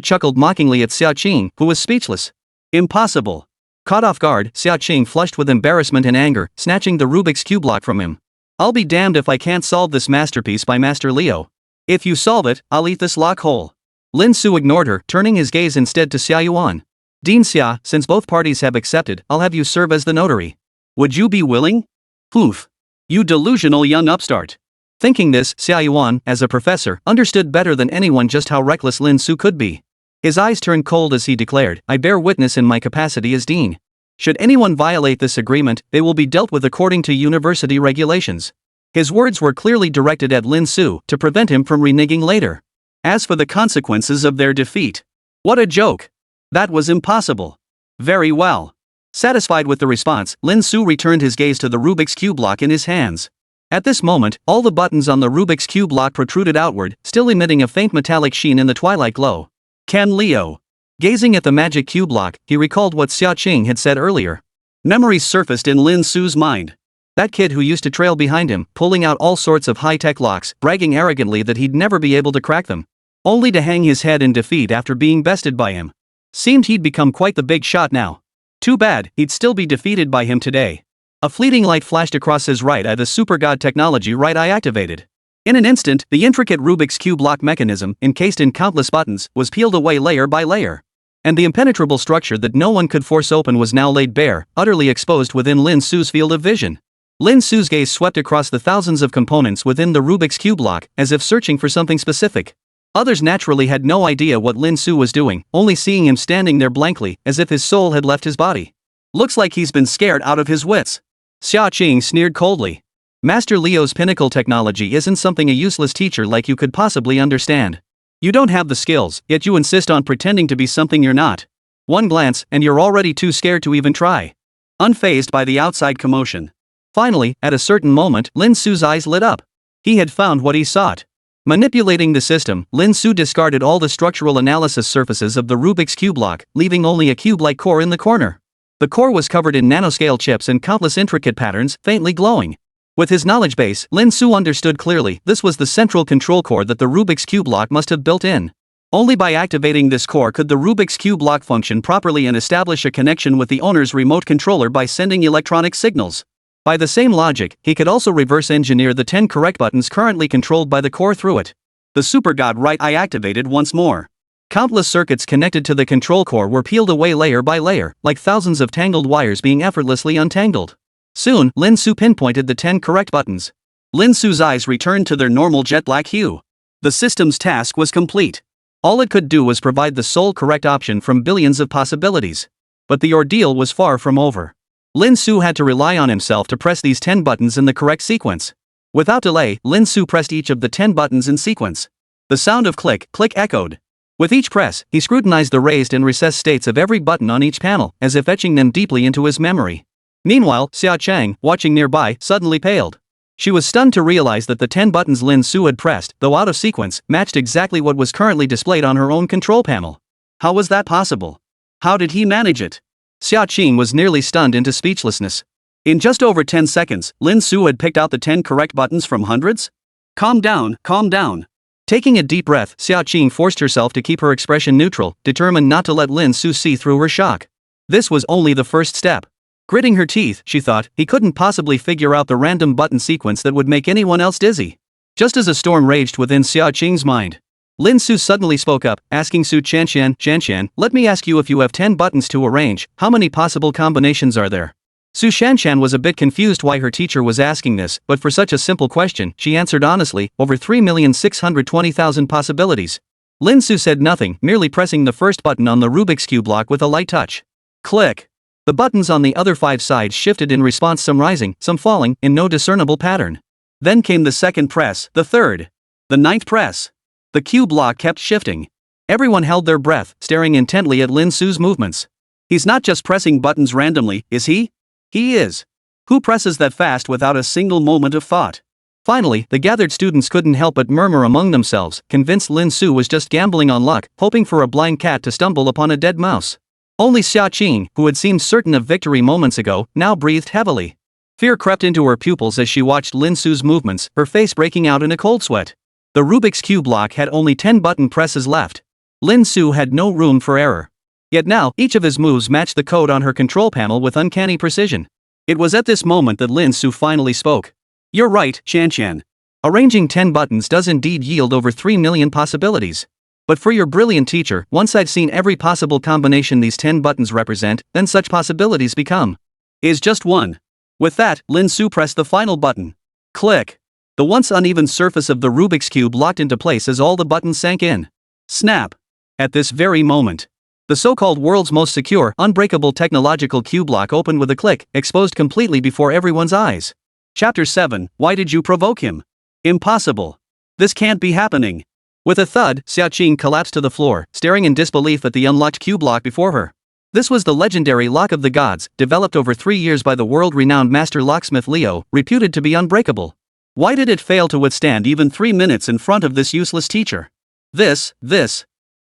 chuckled mockingly at Xiaoqing, who was speechless. Impossible. Caught off guard, Xiaoqing flushed with embarrassment and anger, snatching the Rubik's Cube block from him. I'll be damned if I can't solve this masterpiece by Master Liu. If you solve it, I'll eat this lock whole. Lin Su ignored her, turning his gaze instead to Xia Yuan. Dean Xia, since both parties have accepted, I'll have you serve as the notary. Would you be willing? Poof. You delusional young upstart. Thinking this, Xia Yuan, as a professor, understood better than anyone just how reckless Lin Su could be. His eyes turned cold as he declared, I bear witness in my capacity as dean. Should anyone violate this agreement, they will be dealt with according to university regulations. His words were clearly directed at Lin Su to prevent him from reneging later. As for the consequences of their defeat, what a joke! That was impossible. Very well. Satisfied with the response, Lin Su returned his gaze to the Rubik's Cube block in his hands. At this moment, all the buttons on the Rubik's Cube block protruded outward, still emitting a faint metallic sheen in the twilight glow. Can Leo? Gazing at the magic cube block, he recalled what Xiaoqing had said earlier. Memories surfaced in Lin Su's mind. That kid who used to trail behind him, pulling out all sorts of high-tech locks, bragging arrogantly that he'd never be able to crack them. Only to hang his head in defeat after being bested by him. Seemed he'd become quite the big shot now. Too bad, he'd still be defeated by him today. A fleeting light flashed across his right eye, the super god technology right eye activated. In an instant, the intricate Rubik's Cube lock mechanism, encased in countless buttons, was peeled away layer by layer. And the impenetrable structure that no one could force open was now laid bare, utterly exposed within Lin Su's field of vision. Lin Su's gaze swept across the thousands of components within the Rubik's Cube block, as if searching for something specific. Others naturally had no idea what Lin Su was doing, only seeing him standing there blankly, as if his soul had left his body. Looks like he's been scared out of his wits. Xiaoqing sneered coldly. Master Liu's pinnacle technology isn't something a useless teacher like you could possibly understand. You don't have the skills, yet you insist on pretending to be something you're not. One glance, and you're already too scared to even try. Unfazed by the outside commotion. Finally, at a certain moment, Lin Su's eyes lit up. He had found what he sought. Manipulating the system, Lin Su discarded all the structural analysis surfaces of the Rubik's Cube block, leaving only a cube-like core in the corner. The core was covered in nanoscale chips and countless intricate patterns, faintly glowing. With his knowledge base, Lin Su understood clearly this was the central control core that the Rubik's Cube block must have built in. Only by activating this core could the Rubik's Cube block function properly and establish a connection with the owner's remote controller by sending electronic signals. By the same logic, he could also reverse engineer the 10 correct buttons currently controlled by the core through it. The super god right eye activated once more. Countless circuits connected to the control core were peeled away layer by layer, like thousands of tangled wires being effortlessly untangled. Soon, Lin Su pinpointed the 10 correct buttons. Lin Su's eyes returned to their normal jet black hue. The system's task was complete. All it could do was provide the sole correct option from billions of possibilities. But the ordeal was far from over. Lin Su had to rely on himself to press these 10 buttons in the correct sequence. Without delay, Lin Su pressed each of the 10 buttons in sequence. The sound of click, click echoed. With each press, he scrutinized the raised and recessed states of every button on each panel, as if etching them deeply into his memory. Meanwhile, Xiaoqing, watching nearby, suddenly paled. She was stunned to realize that the 10 buttons Lin Su had pressed, though out of sequence, matched exactly what was currently displayed on her own control panel. How was that possible? How did he manage it? Xiaoqing was nearly stunned into speechlessness. In just over 10 seconds, Lin Su had picked out the 10 correct buttons from hundreds? Calm down, calm down. Taking a deep breath, Xiaoqing forced herself to keep her expression neutral, determined not to let Lin Su see through her shock. This was only the first step. Gritting her teeth, she thought, he couldn't possibly figure out the random button sequence that would make anyone else dizzy. Just as a storm raged within Xiaoqing's mind, Lin Su suddenly spoke up, asking Su Shanshan, let me ask you, if you have 10 buttons to arrange, how many possible combinations are there? Su Shanshan was a bit confused why her teacher was asking this, but for such a simple question, she answered honestly, over 3,620,000 possibilities. Lin Su said nothing, merely pressing the first button on the Rubik's Cube block with a light touch. Click. The buttons on the other 5 sides shifted in response, some rising, some falling, in no discernible pattern. Then came the second press, the third. The 9th press. The cube block kept shifting. Everyone held their breath, staring intently at Lin Su's movements. He's not just pressing buttons randomly, is he? He is. Who presses that fast without a single moment of thought? Finally, the gathered students couldn't help but murmur among themselves, convinced Lin Su was just gambling on luck, hoping for a blind cat to stumble upon a dead mouse. Only Xia Qing, who had seemed certain of victory moments ago, now breathed heavily. Fear crept into her pupils as she watched Lin Su's movements, her face breaking out in a cold sweat. The Rubik's Cube lock had only 10 button presses left. Lin Su had no room for error. Yet now, each of his moves matched the code on her control panel with uncanny precision. It was at this moment that Lin Su finally spoke. "You're right, Shan. Arranging 10 buttons does indeed yield over 3 million possibilities. But for your brilliant teacher, once I've seen every possible combination these 10 buttons represent, then such possibilities become is just one." With that, Lin Su pressed the final button. Click. The once uneven surface of the Rubik's Cube locked into place as all the buttons sank in. Snap. At this very moment, the so-called world's most secure, unbreakable technological cube lock opened with a click, exposed completely before everyone's eyes. Chapter 7, Why did you provoke him? Impossible. This can't be happening. With a thud, Xia Qing collapsed to the floor, staring in disbelief at the unlocked cube lock before her. This was the legendary Lock of the Gods, developed over 3 years by the world-renowned master locksmith Leo, reputed to be unbreakable. Why did it fail to withstand even 3 minutes in front of this useless teacher? This.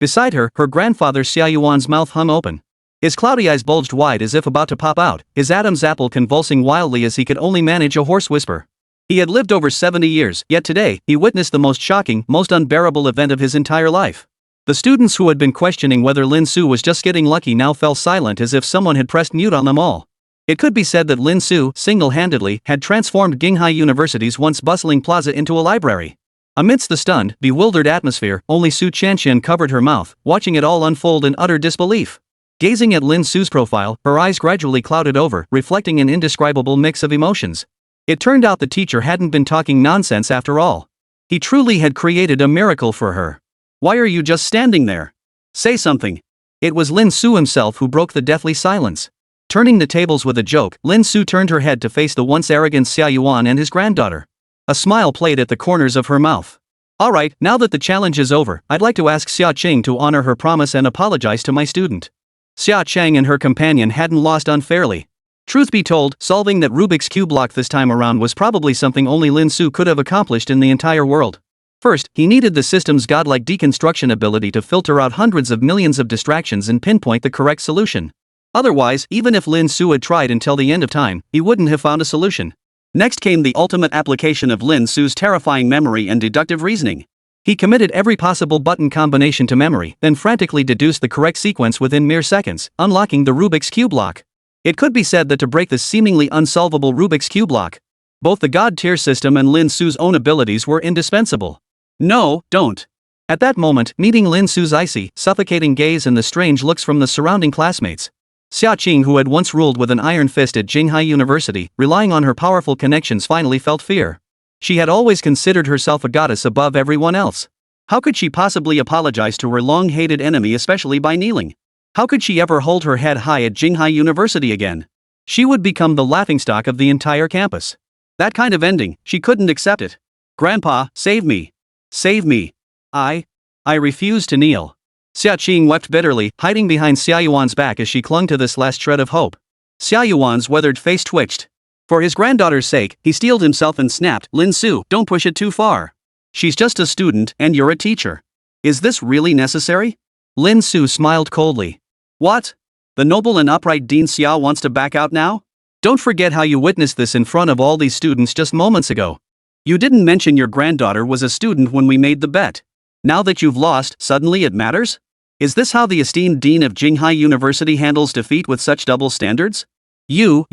Beside her, her grandfather Xia Yuan's mouth hung open. His cloudy eyes bulged wide as if about to pop out, his Adam's apple convulsing wildly as he could only manage a hoarse whisper. He had lived over 70 years, yet today, he witnessed the most shocking, most unbearable event of his entire life. The students who had been questioning whether Lin Su was just getting lucky now fell silent as if someone had pressed mute on them all. It could be said that Lin Su, single-handedly, had transformed Jinghai University's once bustling plaza into a library. Amidst the stunned, bewildered atmosphere, only Su Chanxian covered her mouth, watching it all unfold in utter disbelief. Gazing at Lin Su's profile, her eyes gradually clouded over, reflecting an indescribable mix of emotions. It turned out the teacher hadn't been talking nonsense after all. He truly had created a miracle for her. Why are you just standing there? Say something. It was Lin Su himself who broke the deathly silence. Turning the tables with a joke, Lin Su turned her head to face the once arrogant Xia Yuan and his granddaughter. A smile played at the corners of her mouth. Alright, now that the challenge is over, I'd like to ask Xia Qing to honor her promise and apologize to my student. Xia Chang and her companion hadn't lost unfairly. Truth be told, solving that Rubik's Cube lock this time around was probably something only Lin Su could have accomplished in the entire world. First, he needed the system's godlike deconstruction ability to filter out hundreds of millions of distractions and pinpoint the correct solution. Otherwise, even if Lin Su had tried until the end of time, he wouldn't have found a solution. Next came the ultimate application of Lin Su's terrifying memory and deductive reasoning. He committed every possible button combination to memory, then frantically deduced the correct sequence within mere seconds, unlocking the Rubik's Cube lock. It could be said that to break the seemingly unsolvable Rubik's Cube lock, both the God-tier system and Lin Su's own abilities were indispensable. No, don't. At that moment, meeting Lin Su's icy, suffocating gaze and the strange looks from the surrounding classmates, Xia Qing, who had once ruled with an iron fist at Jinghai University, relying on her powerful connections, finally felt fear. She had always considered herself a goddess above everyone else. How could she possibly apologize to her long-hated enemy, especially by kneeling? How could she ever hold her head high at Jinghai University again? She would become the laughingstock of the entire campus. That kind of ending, she couldn't accept it. Grandpa, save me. Save me. I refuse to kneel. Xia Qing wept bitterly, hiding behind Xia Yuan's back as she clung to this last shred of hope. Xia Yuan's weathered face twitched. For his granddaughter's sake, he steeled himself and snapped, Lin Su, don't push it too far. She's just a student, and you're a teacher. Is this really necessary? Lin Su smiled coldly. What? The noble and upright Dean Xia wants to back out now? Don't forget how you witnessed this in front of all these students just moments ago. You didn't mention your granddaughter was a student when we made the bet. Now that you've lost, suddenly it matters? Is this how the esteemed dean of Jinghai University handles defeat with such double standards? You.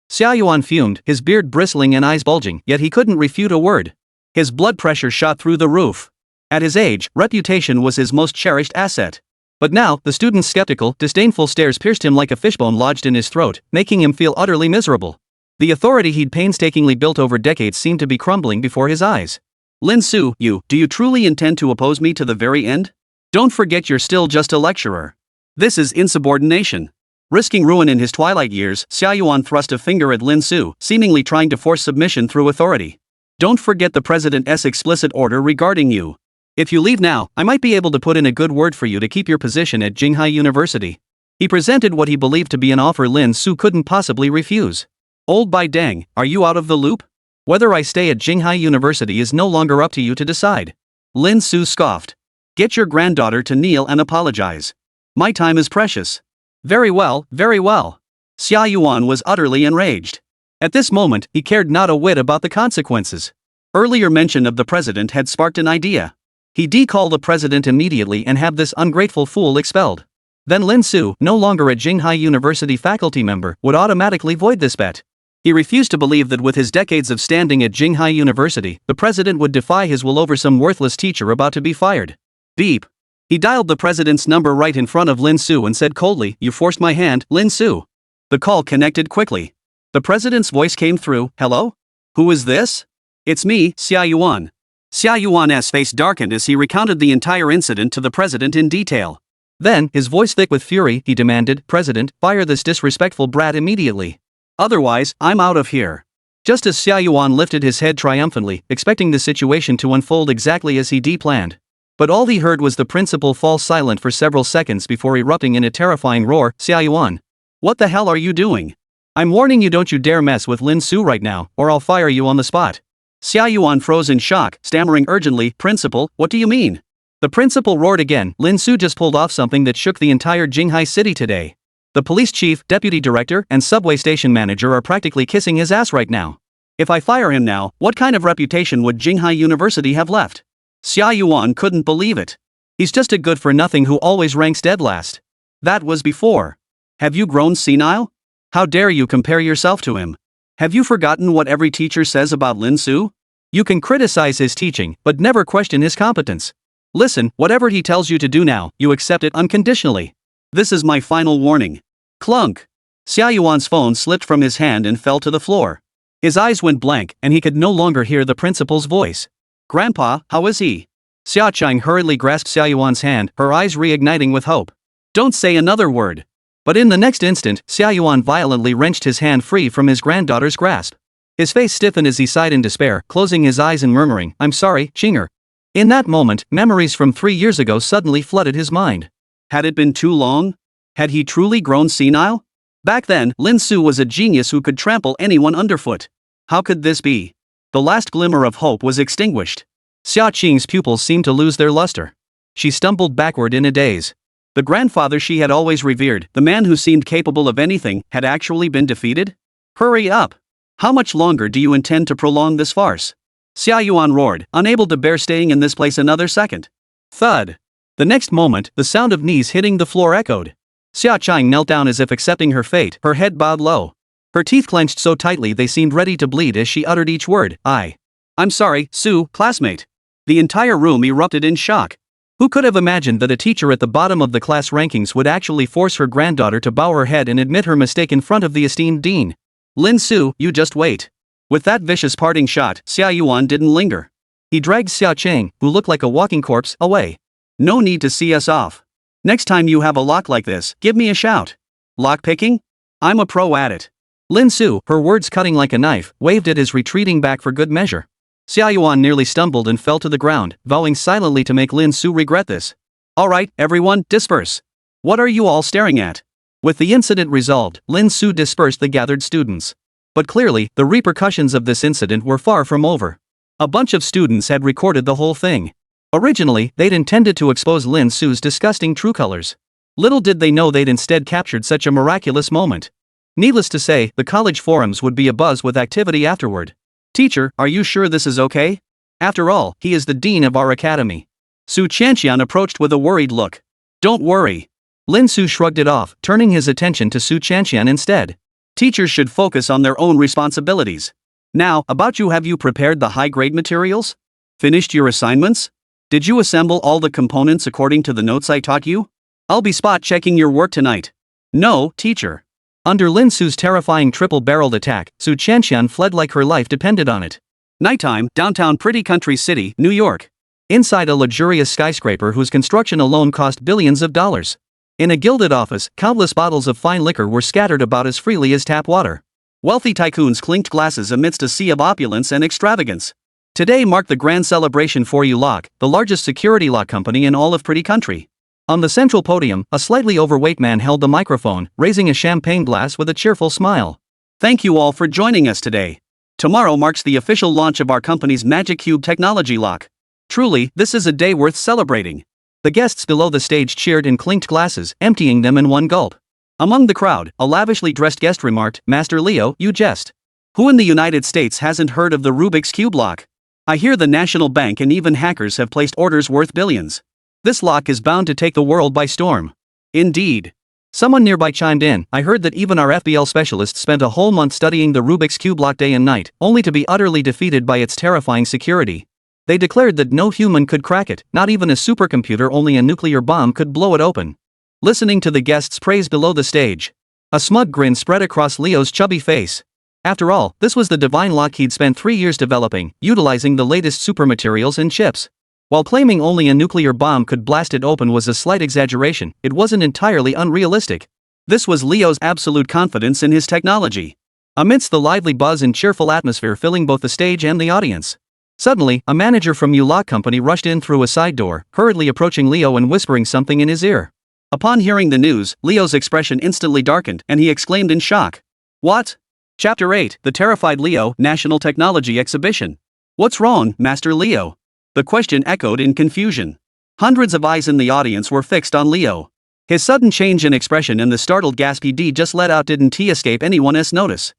Xia Yuan fumed, his beard bristling and eyes bulging, yet he couldn't refute a word. His blood pressure shot through the roof. At his age, reputation was his most cherished asset. But now, the student's skeptical, disdainful stares pierced him like a fishbone lodged in his throat, making him feel utterly miserable. The authority he'd painstakingly built over decades seemed to be crumbling before his eyes. Lin Su, do you truly intend to oppose me to the very end? Don't forget you're still just a lecturer. This is insubordination. Risking ruin in his twilight years, Xia Yuan thrust a finger at Lin Su, seemingly trying to force submission through authority. Don't forget the president's explicit order regarding you. If you leave now, I might be able to put in a good word for you to keep your position at Jinghai University. He presented what he believed to be an offer Lin Su couldn't possibly refuse. Old bai dang, are you out of the loop? Whether I stay at Jinghai University is no longer up to you to decide. Lin Su scoffed. Get your granddaughter to kneel and apologize. My time is precious. Very well, very well. Xia Yuan was utterly enraged. At this moment, he cared not a whit about the consequences. Earlier mention of the president had sparked an idea. He decalled the president immediately and have this ungrateful fool expelled. Then Lin Su, no longer a Jinghai University faculty member, would automatically void this bet. He refused to believe that with his decades of standing at Jinghai University, the president would defy his will over some worthless teacher about to be fired. Beep. He dialed the president's number right in front of Lin Su and said coldly, "You forced my hand, Lin Su." The call connected quickly. The president's voice came through. "Hello? Who is this?" "It's me, Xia Yuan." Xia Yuan's face darkened as he recounted the entire incident to the president in detail. Then, his voice thick with fury, he demanded, "President, fire this disrespectful brat immediately. Otherwise, I'm out of here." Just as Xia Yuan lifted his head triumphantly, expecting the situation to unfold exactly as he planned. But all he heard was the principal fall silent for several seconds before erupting in a terrifying roar. "Xia Yuan, what the hell are you doing? I'm warning you, don't you dare mess with Lin Su right now, or I'll fire you on the spot." Xia Yuan froze in shock, stammering urgently, "Principal, what do you mean?" The principal roared again. "Lin Su just pulled off something that shook the entire Jinghai city today. The police chief, deputy director, and subway station manager are practically kissing his ass right now. If I fire him now, what kind of reputation would Jinghai University have left?" Xia Yuan couldn't believe it. "He's just a good-for-nothing who always ranks dead last. That was before. Have you grown senile? How dare you compare yourself to him? Have you forgotten what every teacher says about Lin Su? You can criticize his teaching, but never question his competence. Listen, whatever he tells you to do now, you accept it unconditionally. This is my final warning." Clunk. Xia Yuan's phone slipped from his hand and fell to the floor. His eyes went blank, and he could no longer hear the principal's voice. "Grandpa, how is he?" Xia Chang hurriedly grasped Xia Yuan's hand, her eyes reigniting with hope. "Don't say another word." But in the next instant, Xia Yuan violently wrenched his hand free from his granddaughter's grasp. His face stiffened as he sighed in despair, closing his eyes and murmuring, "I'm sorry, Chinger." In that moment, memories from 3 years ago suddenly flooded his mind. Had it been too long? Had he truly grown senile? Back then, Lin Su was a genius who could trample anyone underfoot. How could this be? The last glimmer of hope was extinguished. Xia Qing's pupils seemed to lose their luster. She stumbled backward in a daze. The grandfather she had always revered, the man who seemed capable of anything, had actually been defeated? Hurry up! How much longer do you intend to prolong this farce? Xia Yuan roared, unable to bear staying in this place another second. Thud! The next moment, the sound of knees hitting the floor echoed. Xia Chang knelt down as if accepting her fate, her head bowed low. Her teeth clenched so tightly they seemed ready to bleed as she uttered each word. I'm sorry, Su, classmate." The entire room erupted in shock. Who could have imagined that a teacher at the bottom of the class rankings would actually force her granddaughter to bow her head and admit her mistake in front of the esteemed dean? "Lin Su, you just wait." With that vicious parting shot, Xia Yuan didn't linger. He dragged Xia Chang, who looked like a walking corpse, away. "No need to see us off. Next time you have a lock like this, give me a shout. Lock picking? I'm a pro at it." Lin Su, her words cutting like a knife, waved at his retreating back for good measure. Xia Yuan nearly stumbled and fell to the ground, vowing silently to make Lin Su regret this. "All right, everyone, disperse. What are you all staring at?" With the incident resolved, Lin Su dispersed the gathered students. But clearly, the repercussions of this incident were far from over. A bunch of students had recorded the whole thing. Originally, they'd intended to expose Lin Su's disgusting true colors. Little did they know they'd instead captured such a miraculous moment. Needless to say, the college forums would be abuzz with activity afterward. "Teacher, are you sure this is okay? After all, he is the dean of our academy." Su Chanxian approached with a worried look. "Don't worry." Lin Su shrugged it off, turning his attention to Su Chanxian instead. "Teachers should focus on their own responsibilities. Now, about you, have you prepared the high-grade materials? Finished your assignments? Did you assemble all the components according to the notes I taught you? I'll be spot-checking your work tonight." "No, teacher." Under Lin Su's terrifying triple-barreled attack, Su Chanxian fled like her life depended on it. Nighttime, downtown Pretty Country City, New York. Inside a luxurious skyscraper whose construction alone cost billions of dollars. In a gilded office, countless bottles of fine liquor were scattered about as freely as tap water. Wealthy tycoons clinked glasses amidst a sea of opulence and extravagance. Today marked the grand celebration for U Lock, the largest security lock company in all of Pretty Country. On the central podium, a slightly overweight man held the microphone, raising a champagne glass with a cheerful smile. Thank you all for joining us today. Tomorrow marks the official launch of our company's Magic Cube technology lock. Truly, this is a day worth celebrating. The guests below the stage cheered and clinked glasses, emptying them in one gulp. Among the crowd, a lavishly dressed guest remarked, "Master Leo, you jest. Who in the United States hasn't heard of the Rubik's Cube lock? I hear the National Bank and even hackers have placed orders worth billions. This lock is bound to take the world by storm." Indeed. Someone nearby chimed in, "I heard that even our FBL specialists spent a whole month studying the Rubik's Cube lock day and night, only to be utterly defeated by its terrifying security. They declared that no human could crack it, not even a supercomputer, only a nuclear bomb could blow it open." Listening to the guests' praise below the stage, a smug grin spread across Leo's chubby face. After all, this was the divine lock he'd spent 3 years developing, utilizing the latest supermaterials and chips. While claiming only a nuclear bomb could blast it open was a slight exaggeration, it wasn't entirely unrealistic. This was Leo's absolute confidence in his technology. Amidst the lively buzz and cheerful atmosphere filling both the stage and the audience, suddenly, a manager from lock company rushed in through a side door, hurriedly approaching Leo and whispering something in his ear. Upon hearing the news, Leo's expression instantly darkened and he exclaimed in shock. "What?" Chapter 8, The Terrified Leo, National Technology Exhibition. "What's wrong, Master Leo?" The question echoed in confusion. Hundreds of eyes in the audience were fixed on Leo. His sudden change in expression and the startled gasp he just let out didn't escape anyone's notice.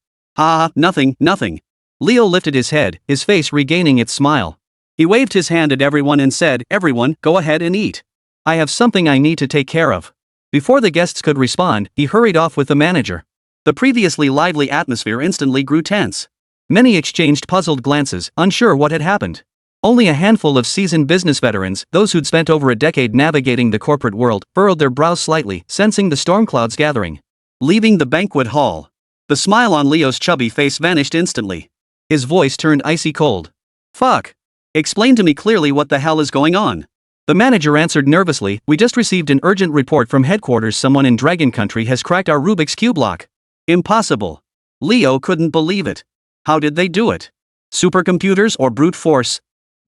Nothing. Leo lifted his head, his face regaining its smile. He waved his hand at everyone and said, "Everyone, go ahead and eat. I have something I need to take care of." Before the guests could respond, he hurried off with the manager. The previously lively atmosphere instantly grew tense. Many exchanged puzzled glances, unsure what had happened. Only a handful of seasoned business veterans, those who'd spent over a decade navigating the corporate world, furrowed their brows slightly, sensing the storm clouds gathering. Leaving the banquet hall, the smile on Leo's chubby face vanished instantly. His voice turned icy cold. "Fuck. Explain to me clearly what the hell is going on." The manager answered nervously, "We just received an urgent report from headquarters. Someone in Dragon Country has cracked our Rubik's Cube lock." Impossible. Leo couldn't believe it. How did they do it? Supercomputers or brute force?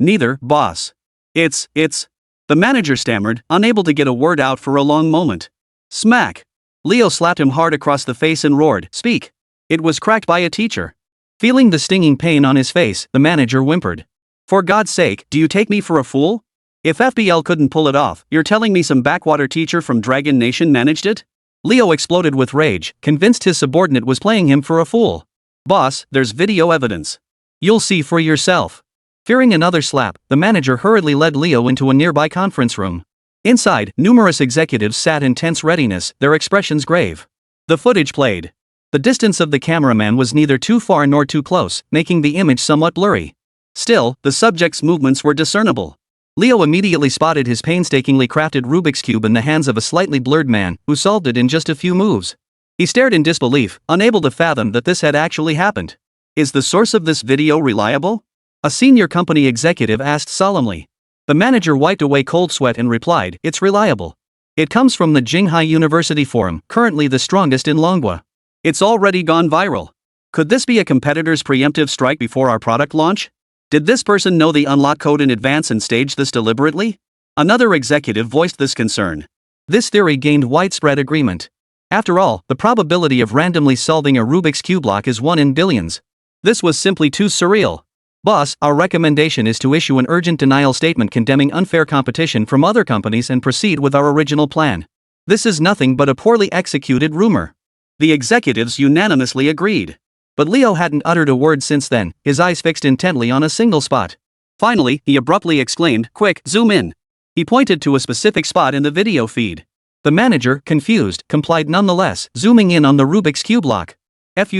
Neither, boss. It's. The manager stammered, unable to get a word out for a long moment. Smack. Leo slapped him hard across the face and roared, "Speak." "It was cracked by a teacher." Feeling the stinging pain on his face, the manager whimpered. "For God's sake, do you take me for a fool? If FBL couldn't pull it off, you're telling me some backwater teacher from Dragon Nation managed it?" Leo exploded with rage, convinced his subordinate was playing him for a fool. "Boss, there's video evidence. You'll see for yourself." Fearing another slap, the manager hurriedly led Leo into a nearby conference room. Inside, numerous executives sat in tense readiness, their expressions grave. The footage played. The distance of the cameraman was neither too far nor too close, making the image somewhat blurry. Still, the subject's movements were discernible. Leo immediately spotted his painstakingly crafted Rubik's Cube in the hands of a slightly blurred man, who solved it in just a few moves. He stared in disbelief, unable to fathom that this had actually happened. "Is the source of this video reliable?" a senior company executive asked solemnly. The manager wiped away cold sweat and replied, "It's reliable. It comes from the Jinghai University forum, currently the strongest in Manhwa. It's already gone viral. Could this be a competitor's preemptive strike before our product launch? Did this person know the unlock code in advance and stage this deliberately?" Another executive voiced this concern. This theory gained widespread agreement. After all, the probability of randomly solving a Rubik's Cube lock is 1 in billions. This was simply too surreal. "Boss, our recommendation is to issue an urgent denial statement condemning unfair competition from other companies and proceed with our original plan. This is nothing but a poorly executed rumor." The executives unanimously agreed. But Leo hadn't uttered a word since then, his eyes fixed intently on a single spot. Finally, he abruptly exclaimed, "Quick, zoom in." He pointed to a specific spot in the video feed. The manager, confused, complied nonetheless, zooming in on the Rubik's Cube lock. "Fuck,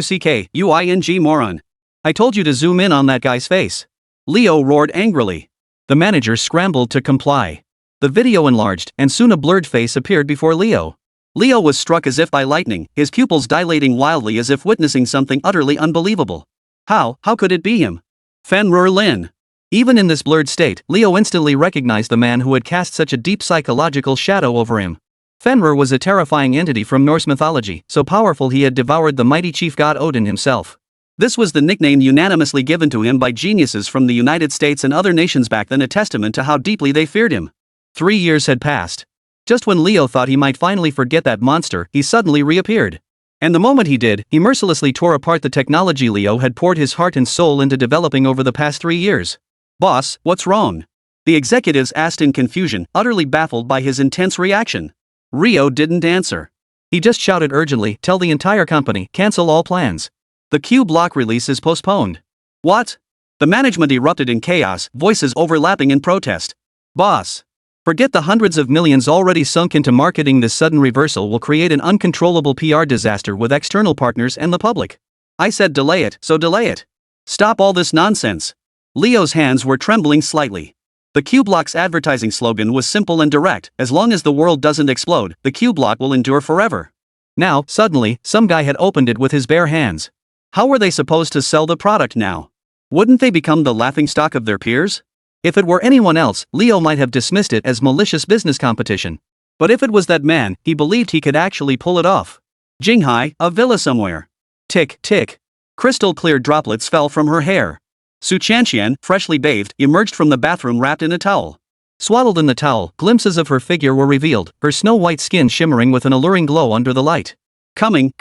moron. I told you to zoom in on that guy's face." Leo roared angrily. The manager scrambled to comply. The video enlarged, and soon a blurred face appeared before Leo. Leo was struck as if by lightning, his pupils dilating wildly as if witnessing something utterly unbelievable. How could it be him? Fenrir Lin. Even in this blurred state, Leo instantly recognized the man who had cast such a deep psychological shadow over him. Fenrir was a terrifying entity from Norse mythology, so powerful he had devoured the mighty chief god Odin himself. This was the nickname unanimously given to him by geniuses from the United States and other nations back then, a testament to how deeply they feared him. 3 years had passed. Just when Leo thought he might finally forget that monster, he suddenly reappeared. And the moment he did, he mercilessly tore apart the technology Leo had poured his heart and soul into developing over the past 3 years. "Boss, what's wrong?" the executives asked in confusion, utterly baffled by his intense reaction. Rio didn't answer. He just shouted urgently, "Tell the entire company, cancel all plans. The Q Block release is postponed." "What?" The management erupted in chaos, voices overlapping in protest. "Boss, forget the hundreds of millions already sunk into marketing. This sudden reversal will create an uncontrollable PR disaster with external partners and the public. I said delay it, so delay it. Stop all this nonsense." Leo's hands were trembling slightly. The Q Block's advertising slogan was simple and direct: as long as the world doesn't explode, the Q Block will endure forever. Now, suddenly, some guy had opened it with his bare hands. How were they supposed to sell the product now? Wouldn't they become the laughingstock of their peers? If it were anyone else, Leo might have dismissed it as malicious business competition. But if it was that man, he believed he could actually pull it off. Jinghai, a villa somewhere. Tick, tick. Crystal clear droplets fell from her hair. Su Chanxian, freshly bathed, emerged from the bathroom wrapped in a towel. Swaddled in the towel, glimpses of her figure were revealed, her snow-white skin shimmering with an alluring glow under the light. Coming,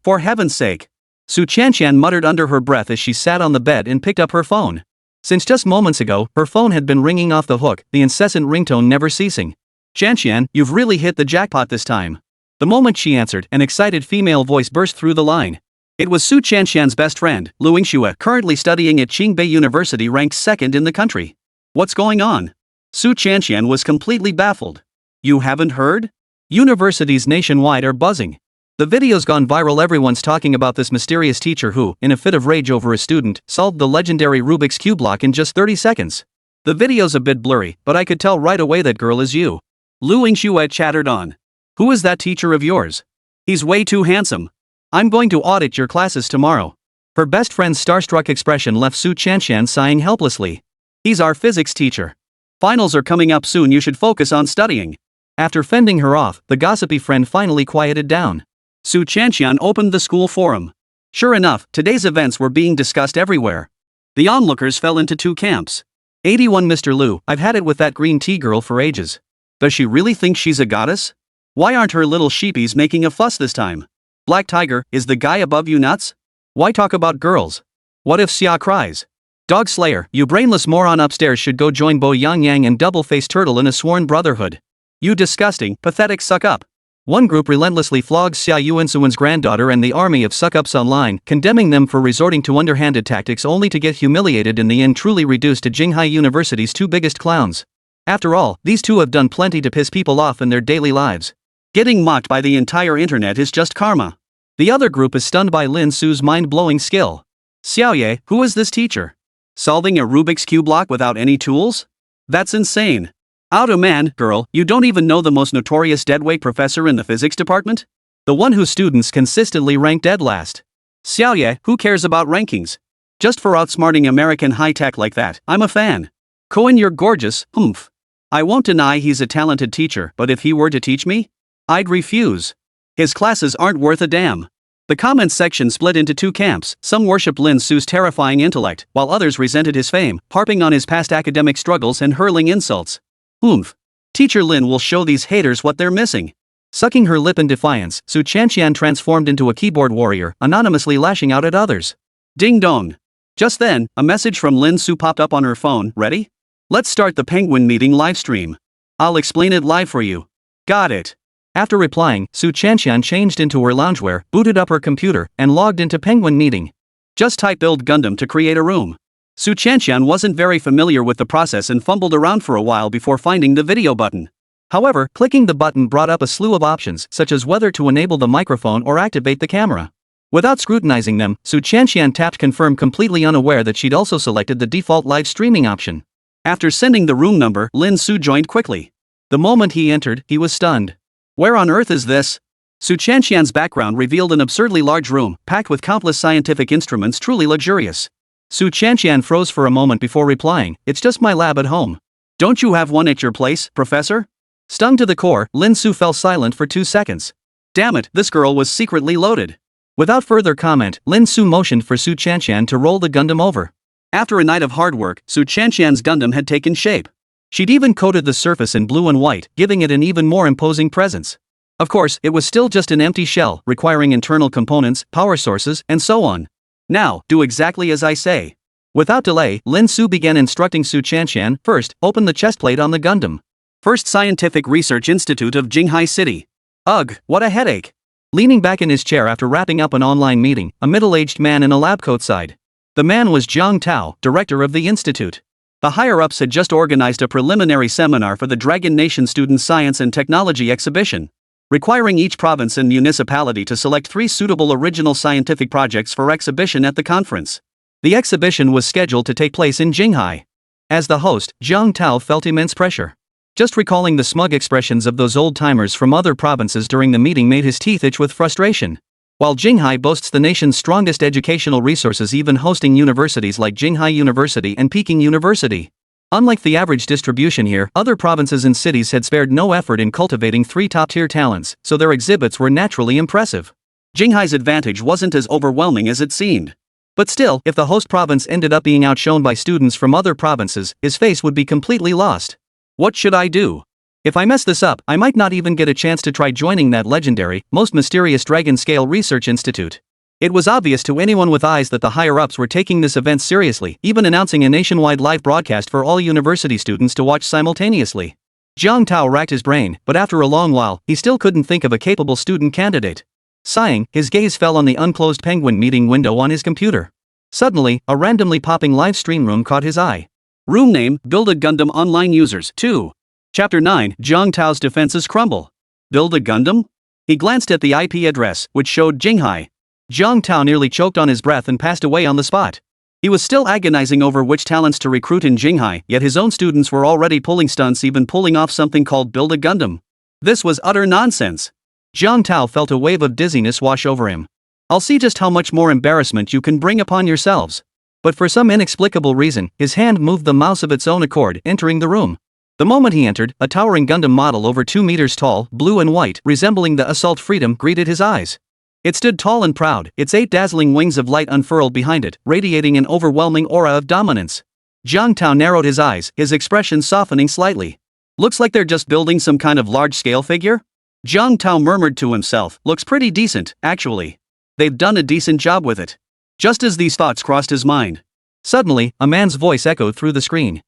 for heaven's sake." Su Chanxian muttered under her breath as she sat on the bed and picked up her phone. Since just moments ago, her phone had been ringing off the hook, the incessant ringtone never ceasing. "Chanxian, you've really hit the jackpot this time." The moment she answered, an excited female voice burst through the line. It was Su Chanxian's best friend, Luingxue, currently studying at Qingbei University, ranked second in the country. "What's going on?" Su Chanxian was completely baffled. "You haven't heard? Universities nationwide are buzzing. The video's gone viral. Everyone's talking about this mysterious teacher who, in a fit of rage over a student, solved the legendary Rubik's Cube block in just 30 seconds. The video's a bit blurry, but I could tell right away that girl is you." Luingxue chattered on. "Who is that teacher of yours? He's way too handsome. I'm going to audit your classes tomorrow." Her best friend's starstruck expression left Su Chanxian sighing helplessly. "He's our physics teacher. Finals are coming up soon, you should focus on studying." After fending her off, the gossipy friend finally quieted down. Su Chanxian opened the school forum. Sure enough, today's events were being discussed everywhere. The onlookers fell into two camps. 81 Mr. Lu, I've had it with that green tea girl for ages. Does she really think she's a goddess? Why aren't her little sheepies making a fuss this time? Black Tiger, is the guy above you nuts? Why talk about girls? What if Xia cries? Dog Slayer, you brainless moron upstairs should go join Bo Yang Yang and Double-Faced Turtle in a sworn brotherhood. You disgusting, pathetic suck-up. One group relentlessly flogs Xia Yuansuan's granddaughter and the army of suck-ups online, condemning them for resorting to underhanded tactics only to get humiliated in the end, truly reduced to Jinghai University's two biggest clowns. After all, these two have done plenty to piss people off in their daily lives. Getting mocked by the entire internet is just karma. The other group is stunned by Lin Su's mind-blowing skill. Xiaoye, who is this teacher? Solving a Rubik's Cube block without any tools? That's insane. Auto man, girl, you don't even know the most notorious deadweight professor in the physics department? The one whose students consistently rank dead last. Xiaoye, who cares about rankings? Just for outsmarting American high-tech like that, I'm a fan. Cohen, you're gorgeous, humph. I won't deny he's a talented teacher, but if he were to teach me, I'd refuse. His classes aren't worth a damn. The comments section split into two camps. Some worshipped Lin Su's terrifying intellect, while others resented his fame, harping on his past academic struggles and hurling insults. Oomph. Teacher Lin will show these haters what they're missing. Sucking her lip in defiance, Su Chanxian transformed into a keyboard warrior, anonymously lashing out at others. Ding dong. Just then, a message from Lin Su popped up on her phone. Ready? Let's start the Penguin meeting livestream. I'll explain it live for you. Got it. After replying, Su Chanxian changed into her loungewear, booted up her computer, and logged into Penguin meeting. Just type build Gundam to create a room. Su Chanxian wasn't very familiar with the process and fumbled around for a while before finding the video button. However, clicking the button brought up a slew of options, such as whether to enable the microphone or activate the camera. Without scrutinizing them, Su Chanxian tapped confirm, completely unaware that she'd also selected the default live streaming option. After sending the room number, Lin Su joined quickly. The moment he entered, he was stunned. Where on earth is this? Su Chanxian's background revealed an absurdly large room, packed with countless scientific instruments, truly luxurious. Su Chanxian froze for a moment before replying, "It's just my lab at home." "Don't you have one at your place, Professor?" Stung to the core, Lin Su fell silent for 2 seconds. Damn it, this girl was secretly loaded. Without further comment, Lin Su motioned for Su Chanxian to roll the Gundam over. After a night of hard work, Su Chanxian's Gundam had taken shape. She'd even coated the surface in blue and white, giving it an even more imposing presence. Of course, it was still just an empty shell, requiring internal components, power sources, and so on. Now, do exactly as I say. Without delay, Lin Su began instructing Su Chanshan. First, open the chest plate on the Gundam. First Scientific Research Institute of Jinghai City. Ugh, what a headache. Leaning back in his chair after wrapping up an online meeting, a middle-aged man in a lab coat sighed. The man was Zhang Tao, director of the institute. The higher-ups had just organized a preliminary seminar for the Dragon Nation Student Science and Technology exhibition, requiring each province and municipality to select 3 suitable original scientific projects for exhibition at the conference. The exhibition was scheduled to take place in Jinghai. As the host, Zhang Tao felt immense pressure. Just recalling the smug expressions of those old-timers from other provinces during the meeting made his teeth itch with frustration. While Jinghai boasts the nation's strongest educational resources, even hosting universities like Jinghai University and Peking University. Unlike the average distribution here, other provinces and cities had spared no effort in cultivating 3 top-tier talents, so their exhibits were naturally impressive. Jinghai's advantage wasn't as overwhelming as it seemed. But still, if the host province ended up being outshone by students from other provinces, his face would be completely lost. What should I do? If I mess this up, I might not even get a chance to try joining that legendary, most mysterious Dragon-scale research institute. It was obvious to anyone with eyes that the higher-ups were taking this event seriously, even announcing a nationwide live broadcast for all university students to watch simultaneously. Zhang Tao racked his brain, but after a long while, he still couldn't think of a capable student candidate. Sighing, his gaze fell on the unclosed Penguin meeting window on his computer. Suddenly, a randomly popping live stream room caught his eye. Room name, Build a Gundam Online Users 2. Chapter 9, Zhang Tao's Defenses Crumble. Build a Gundam? He glanced at the IP address, which showed Jinghai. Zhang Tao nearly choked on his breath and passed away on the spot. He was still agonizing over which talents to recruit in Jinghai, yet his own students were already pulling stunts, even pulling off something called Build a Gundam. This was utter nonsense. Zhang Tao felt a wave of dizziness wash over him. I'll see just how much more embarrassment you can bring upon yourselves. But for some inexplicable reason, his hand moved the mouse of its own accord, entering the room. The moment he entered, a towering Gundam model over 2 meters tall, blue and white, resembling the Assault Freedom, greeted his eyes. It stood tall and proud, its 8 dazzling wings of light unfurled behind it, radiating an overwhelming aura of dominance. Zhang Tao narrowed his eyes, his expression softening slightly. Looks like they're just building some kind of large-scale figure? Zhang Tao murmured to himself, looks pretty decent, actually. They've done a decent job with it. Just as these thoughts crossed his mind, suddenly, a man's voice echoed through the screen.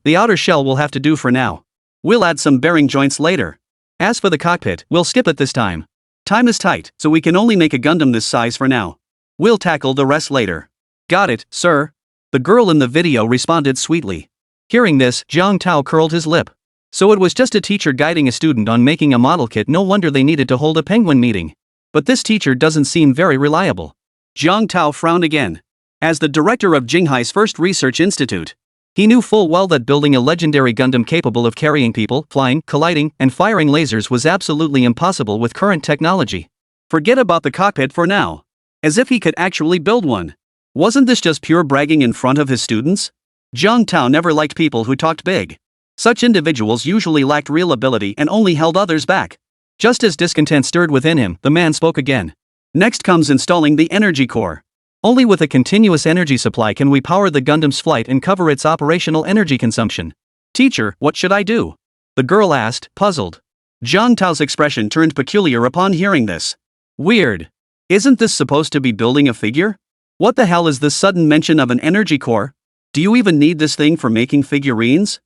The outer shell will have to do for now. We'll add some bearing joints later. As for the cockpit, we'll skip it this time. Time is tight, so we can only make a Gundam this size for now. We'll tackle the rest later. Got it, sir. The girl in the video responded sweetly. Hearing this, Zhang Tao curled his lip. So it was just a teacher guiding a student on making a model kit. No wonder they needed to hold a penguin meeting. But this teacher doesn't seem very reliable. Zhang Tao frowned again. As the director of Jinghai's first research institute, he knew full well that building a legendary Gundam capable of carrying people, flying, colliding, and firing lasers was absolutely impossible with current technology. Forget about the cockpit for now. As if he could actually build one. Wasn't this just pure bragging in front of his students? Zhang Tao never liked people who talked big. Such individuals usually lacked real ability and only held others back. Just as discontent stirred within him, the man spoke again. Next comes installing the energy core. Only with a continuous energy supply can we power the Gundam's flight and cover its operational energy consumption. Teacher, what should I do? The girl asked, puzzled. Zhang Tao's expression turned peculiar upon hearing this. Weird. Isn't this supposed to be building a figure? What the hell is this sudden mention of an energy core? Do you even need this thing for making figurines?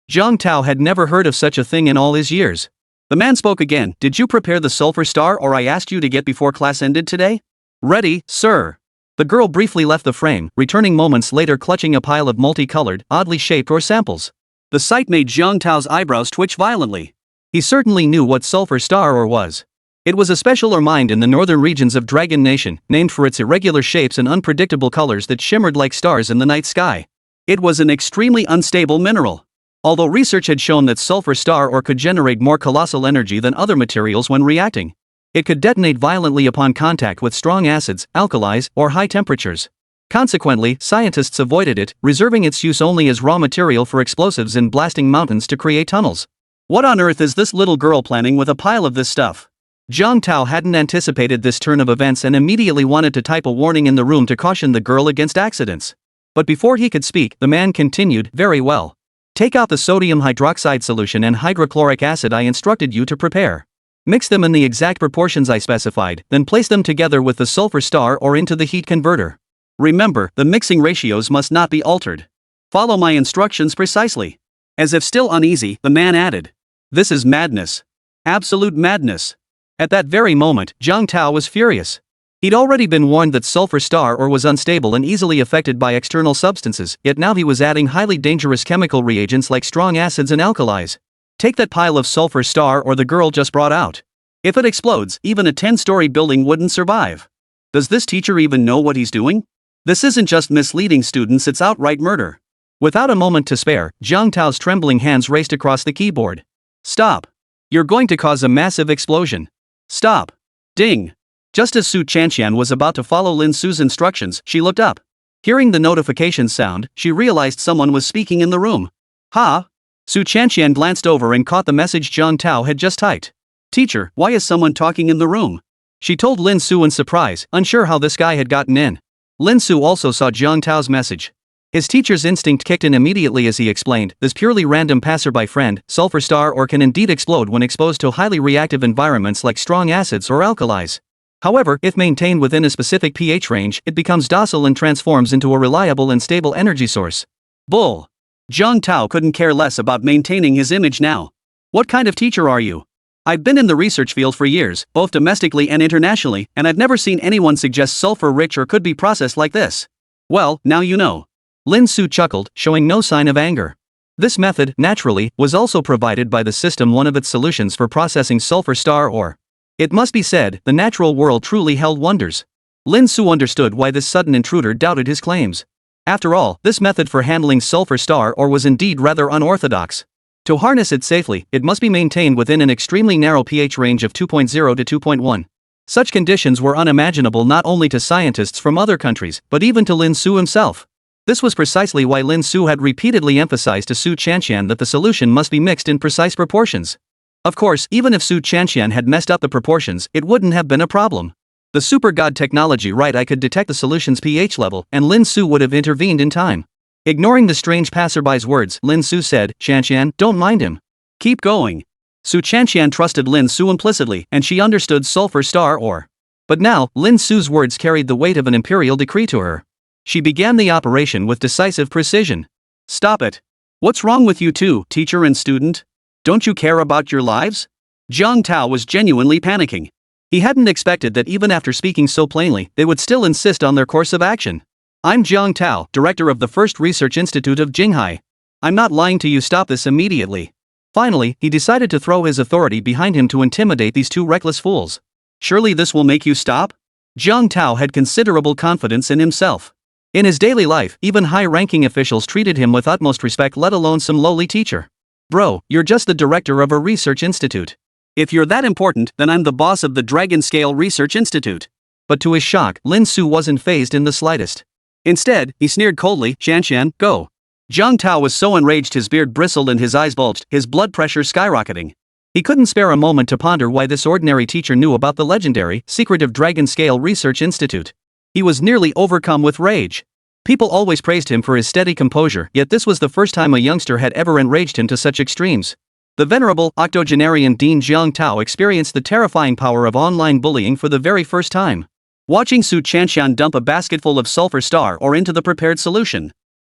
Zhang Tao had never heard of such a thing in all his years. The man spoke again. Did you prepare the sulfur star or I asked you to get before class ended today? Ready, sir. The girl briefly left the frame, returning moments later clutching a pile of multicolored, oddly shaped ore samples. The sight made Zhang Tao's eyebrows twitch violently. He certainly knew what sulfur star ore was. It was a special ore mined in the northern regions of Dragon Nation, named for its irregular shapes and unpredictable colors that shimmered like stars in the night sky. It was an extremely unstable mineral. Although research had shown that sulfur star ore could generate more colossal energy than other materials when reacting. It could detonate violently upon contact with strong acids, alkalis, or high temperatures. Consequently, scientists avoided it, reserving its use only as raw material for explosives in blasting mountains to create tunnels. What on earth is this little girl planning with a pile of this stuff? Zhang Tao hadn't anticipated this turn of events and immediately wanted to type a warning in the room to caution the girl against accidents. But before he could speak, the man continued, very well. Take out the sodium hydroxide solution and hydrochloric acid I instructed you to prepare. Mix them in the exact proportions I specified, then place them together with the sulfur star or into the heat converter. Remember, the mixing ratios must not be altered. Follow my instructions precisely. As if still uneasy, the man added. This is madness. Absolute madness. At that very moment, Jiang Tao was furious. He'd already been warned that sulfur star ore was unstable and easily affected by external substances, yet now he was adding highly dangerous chemical reagents like strong acids and alkalis. Take that pile of sulfur star ore the girl just brought out. If it explodes, even a 10-story building wouldn't survive. Does this teacher even know what he's doing? This isn't just misleading students, it's outright murder. Without a moment to spare, Jiang Tao's trembling hands raced across the keyboard. Stop. You're going to cause a massive explosion. Stop. Ding. Just as Su Chanxian was about to follow Lin Su's instructions, she looked up. Hearing the notification sound, she realized someone was speaking in the room. Ha! Su Chanxian glanced over and caught the message Jiang Tao had just typed. Teacher, why is someone talking in the room? She told Lin Su in surprise, unsure how this guy had gotten in. Lin Su also saw Jiang Tao's message. His teacher's instinct kicked in immediately as he explained, this purely random passerby friend, sulfur star ore can indeed explode when exposed to highly reactive environments like strong acids or alkalis. However, if maintained within a specific pH range, it becomes docile and transforms into a reliable and stable energy source. Bull. Jiang Tao couldn't care less about maintaining his image now. What kind of teacher are you? I've been in the research field for years, both domestically and internationally, and I've never seen anyone suggest sulfur-rich or could be processed like this. Well, now you know. Lin Su chuckled, showing no sign of anger. This method, naturally, was also provided by the system, one of its solutions for processing sulfur star ore. It must be said, the natural world truly held wonders. Lin Su understood why this sudden intruder doubted his claims. After all, this method for handling sulfur star ore was indeed rather unorthodox. To harness it safely, it must be maintained within an extremely narrow pH range of 2.0 to 2.1. Such conditions were unimaginable not only to scientists from other countries, but even to Lin Su himself. This was precisely why Lin Su had repeatedly emphasized to Su Chanxian that the solution must be mixed in precise proportions. Of course, even if Su Chanxian had messed up the proportions, it wouldn't have been a problem. The super god technology, right? I could detect the solution's pH level, and Lin Su would have intervened in time. Ignoring the strange passerby's words, Lin Su said, Chanxian, don't mind him. Keep going. Su Chanxian trusted Lin Su implicitly, and she understood sulfur star ore. But now, Lin Su's words carried the weight of an imperial decree to her. She began the operation with decisive precision. Stop it. What's wrong with you two, teacher and student? Don't you care about your lives? Jiang Tao was genuinely panicking. He hadn't expected that even after speaking so plainly, they would still insist on their course of action. I'm Jiang Tao, director of the First Research Institute of Jinghai. I'm not lying to you, stop this immediately. Finally, he decided to throw his authority behind him to intimidate these two reckless fools. Surely this will make you stop? Jiang Tao had considerable confidence in himself. In his daily life, even high-ranking officials treated him with utmost respect, let alone some lowly teacher. Bro, you're just the director of a research institute. If you're that important, then I'm the boss of the Dragon Scale Research Institute. But to his shock, Lin Su wasn't fazed in the slightest. Instead, he sneered coldly, Chanxian, go. Jiang Tao was so enraged his beard bristled and his eyes bulged, his blood pressure skyrocketing. He couldn't spare a moment to ponder why this ordinary teacher knew about the legendary, secretive Dragon Scale Research Institute. He was nearly overcome with rage. People always praised him for his steady composure, yet this was the first time a youngster had ever enraged him to such extremes. The venerable, octogenarian Dean Jiang Tao experienced the terrifying power of online bullying for the very first time. Watching Su Chanxian dump a basketful of sulfur star ore into the prepared solution,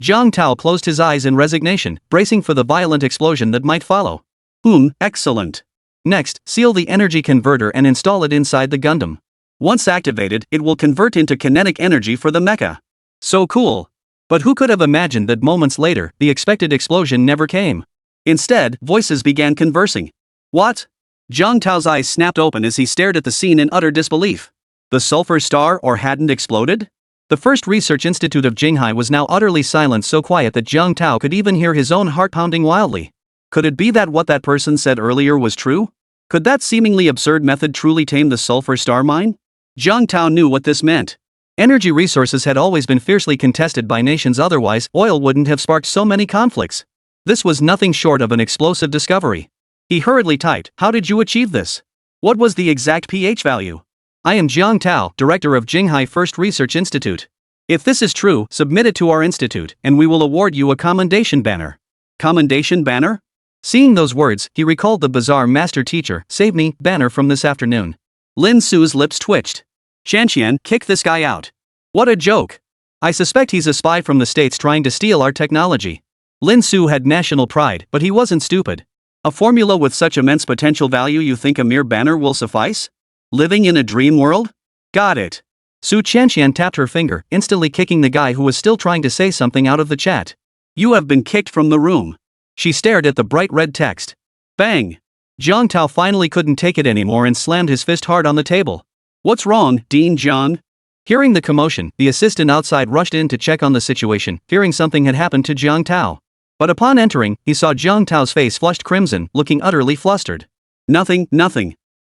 Jiang Tao closed his eyes in resignation, bracing for the violent explosion that might follow. Excellent. Next, seal the energy converter and install it inside the Gundam. Once activated, it will convert into kinetic energy for the mecha. So cool. But who could have imagined that moments later, the expected explosion never came? Instead, voices began conversing. What? Jiang Tao's eyes snapped open as he stared at the scene in utter disbelief. The sulfur star ore hadn't exploded? The First Research Institute of Jinghai was now utterly silent, so quiet that Jiang Tao could even hear his own heart pounding wildly. Could it be that what that person said earlier was true? Could that seemingly absurd method truly tame the sulfur star mine? Jiang Tao knew what this meant. Energy resources had always been fiercely contested by nations, otherwise oil wouldn't have sparked so many conflicts. This was nothing short of an explosive discovery. He hurriedly typed, how did you achieve this? What was the exact pH value? I am Jiang Tao, director of Jinghai First Research Institute. If this is true, submit it to our institute, and we will award you a commendation banner. Commendation banner? Seeing those words, he recalled the bizarre master teacher, save me, banner from this afternoon. Lin Su's lips twitched. Shanqian, kick this guy out. What a joke. I suspect he's a spy from the States trying to steal our technology. Lin Su had national pride, but he wasn't stupid. A formula with such immense potential value, you think a mere banner will suffice? Living in a dream world? Got it. Su Qianqian tapped her finger, instantly kicking the guy who was still trying to say something out of the chat. You have been kicked from the room. She stared at the bright red text. Bang! Jiang Tao finally couldn't take it anymore and slammed his fist hard on the table. What's wrong, Dean Jiang? Hearing the commotion, the assistant outside rushed in to check on the situation, fearing something had happened to Jiang Tao. But upon entering, he saw Jiang Tao's face flushed crimson, looking utterly flustered. Nothing.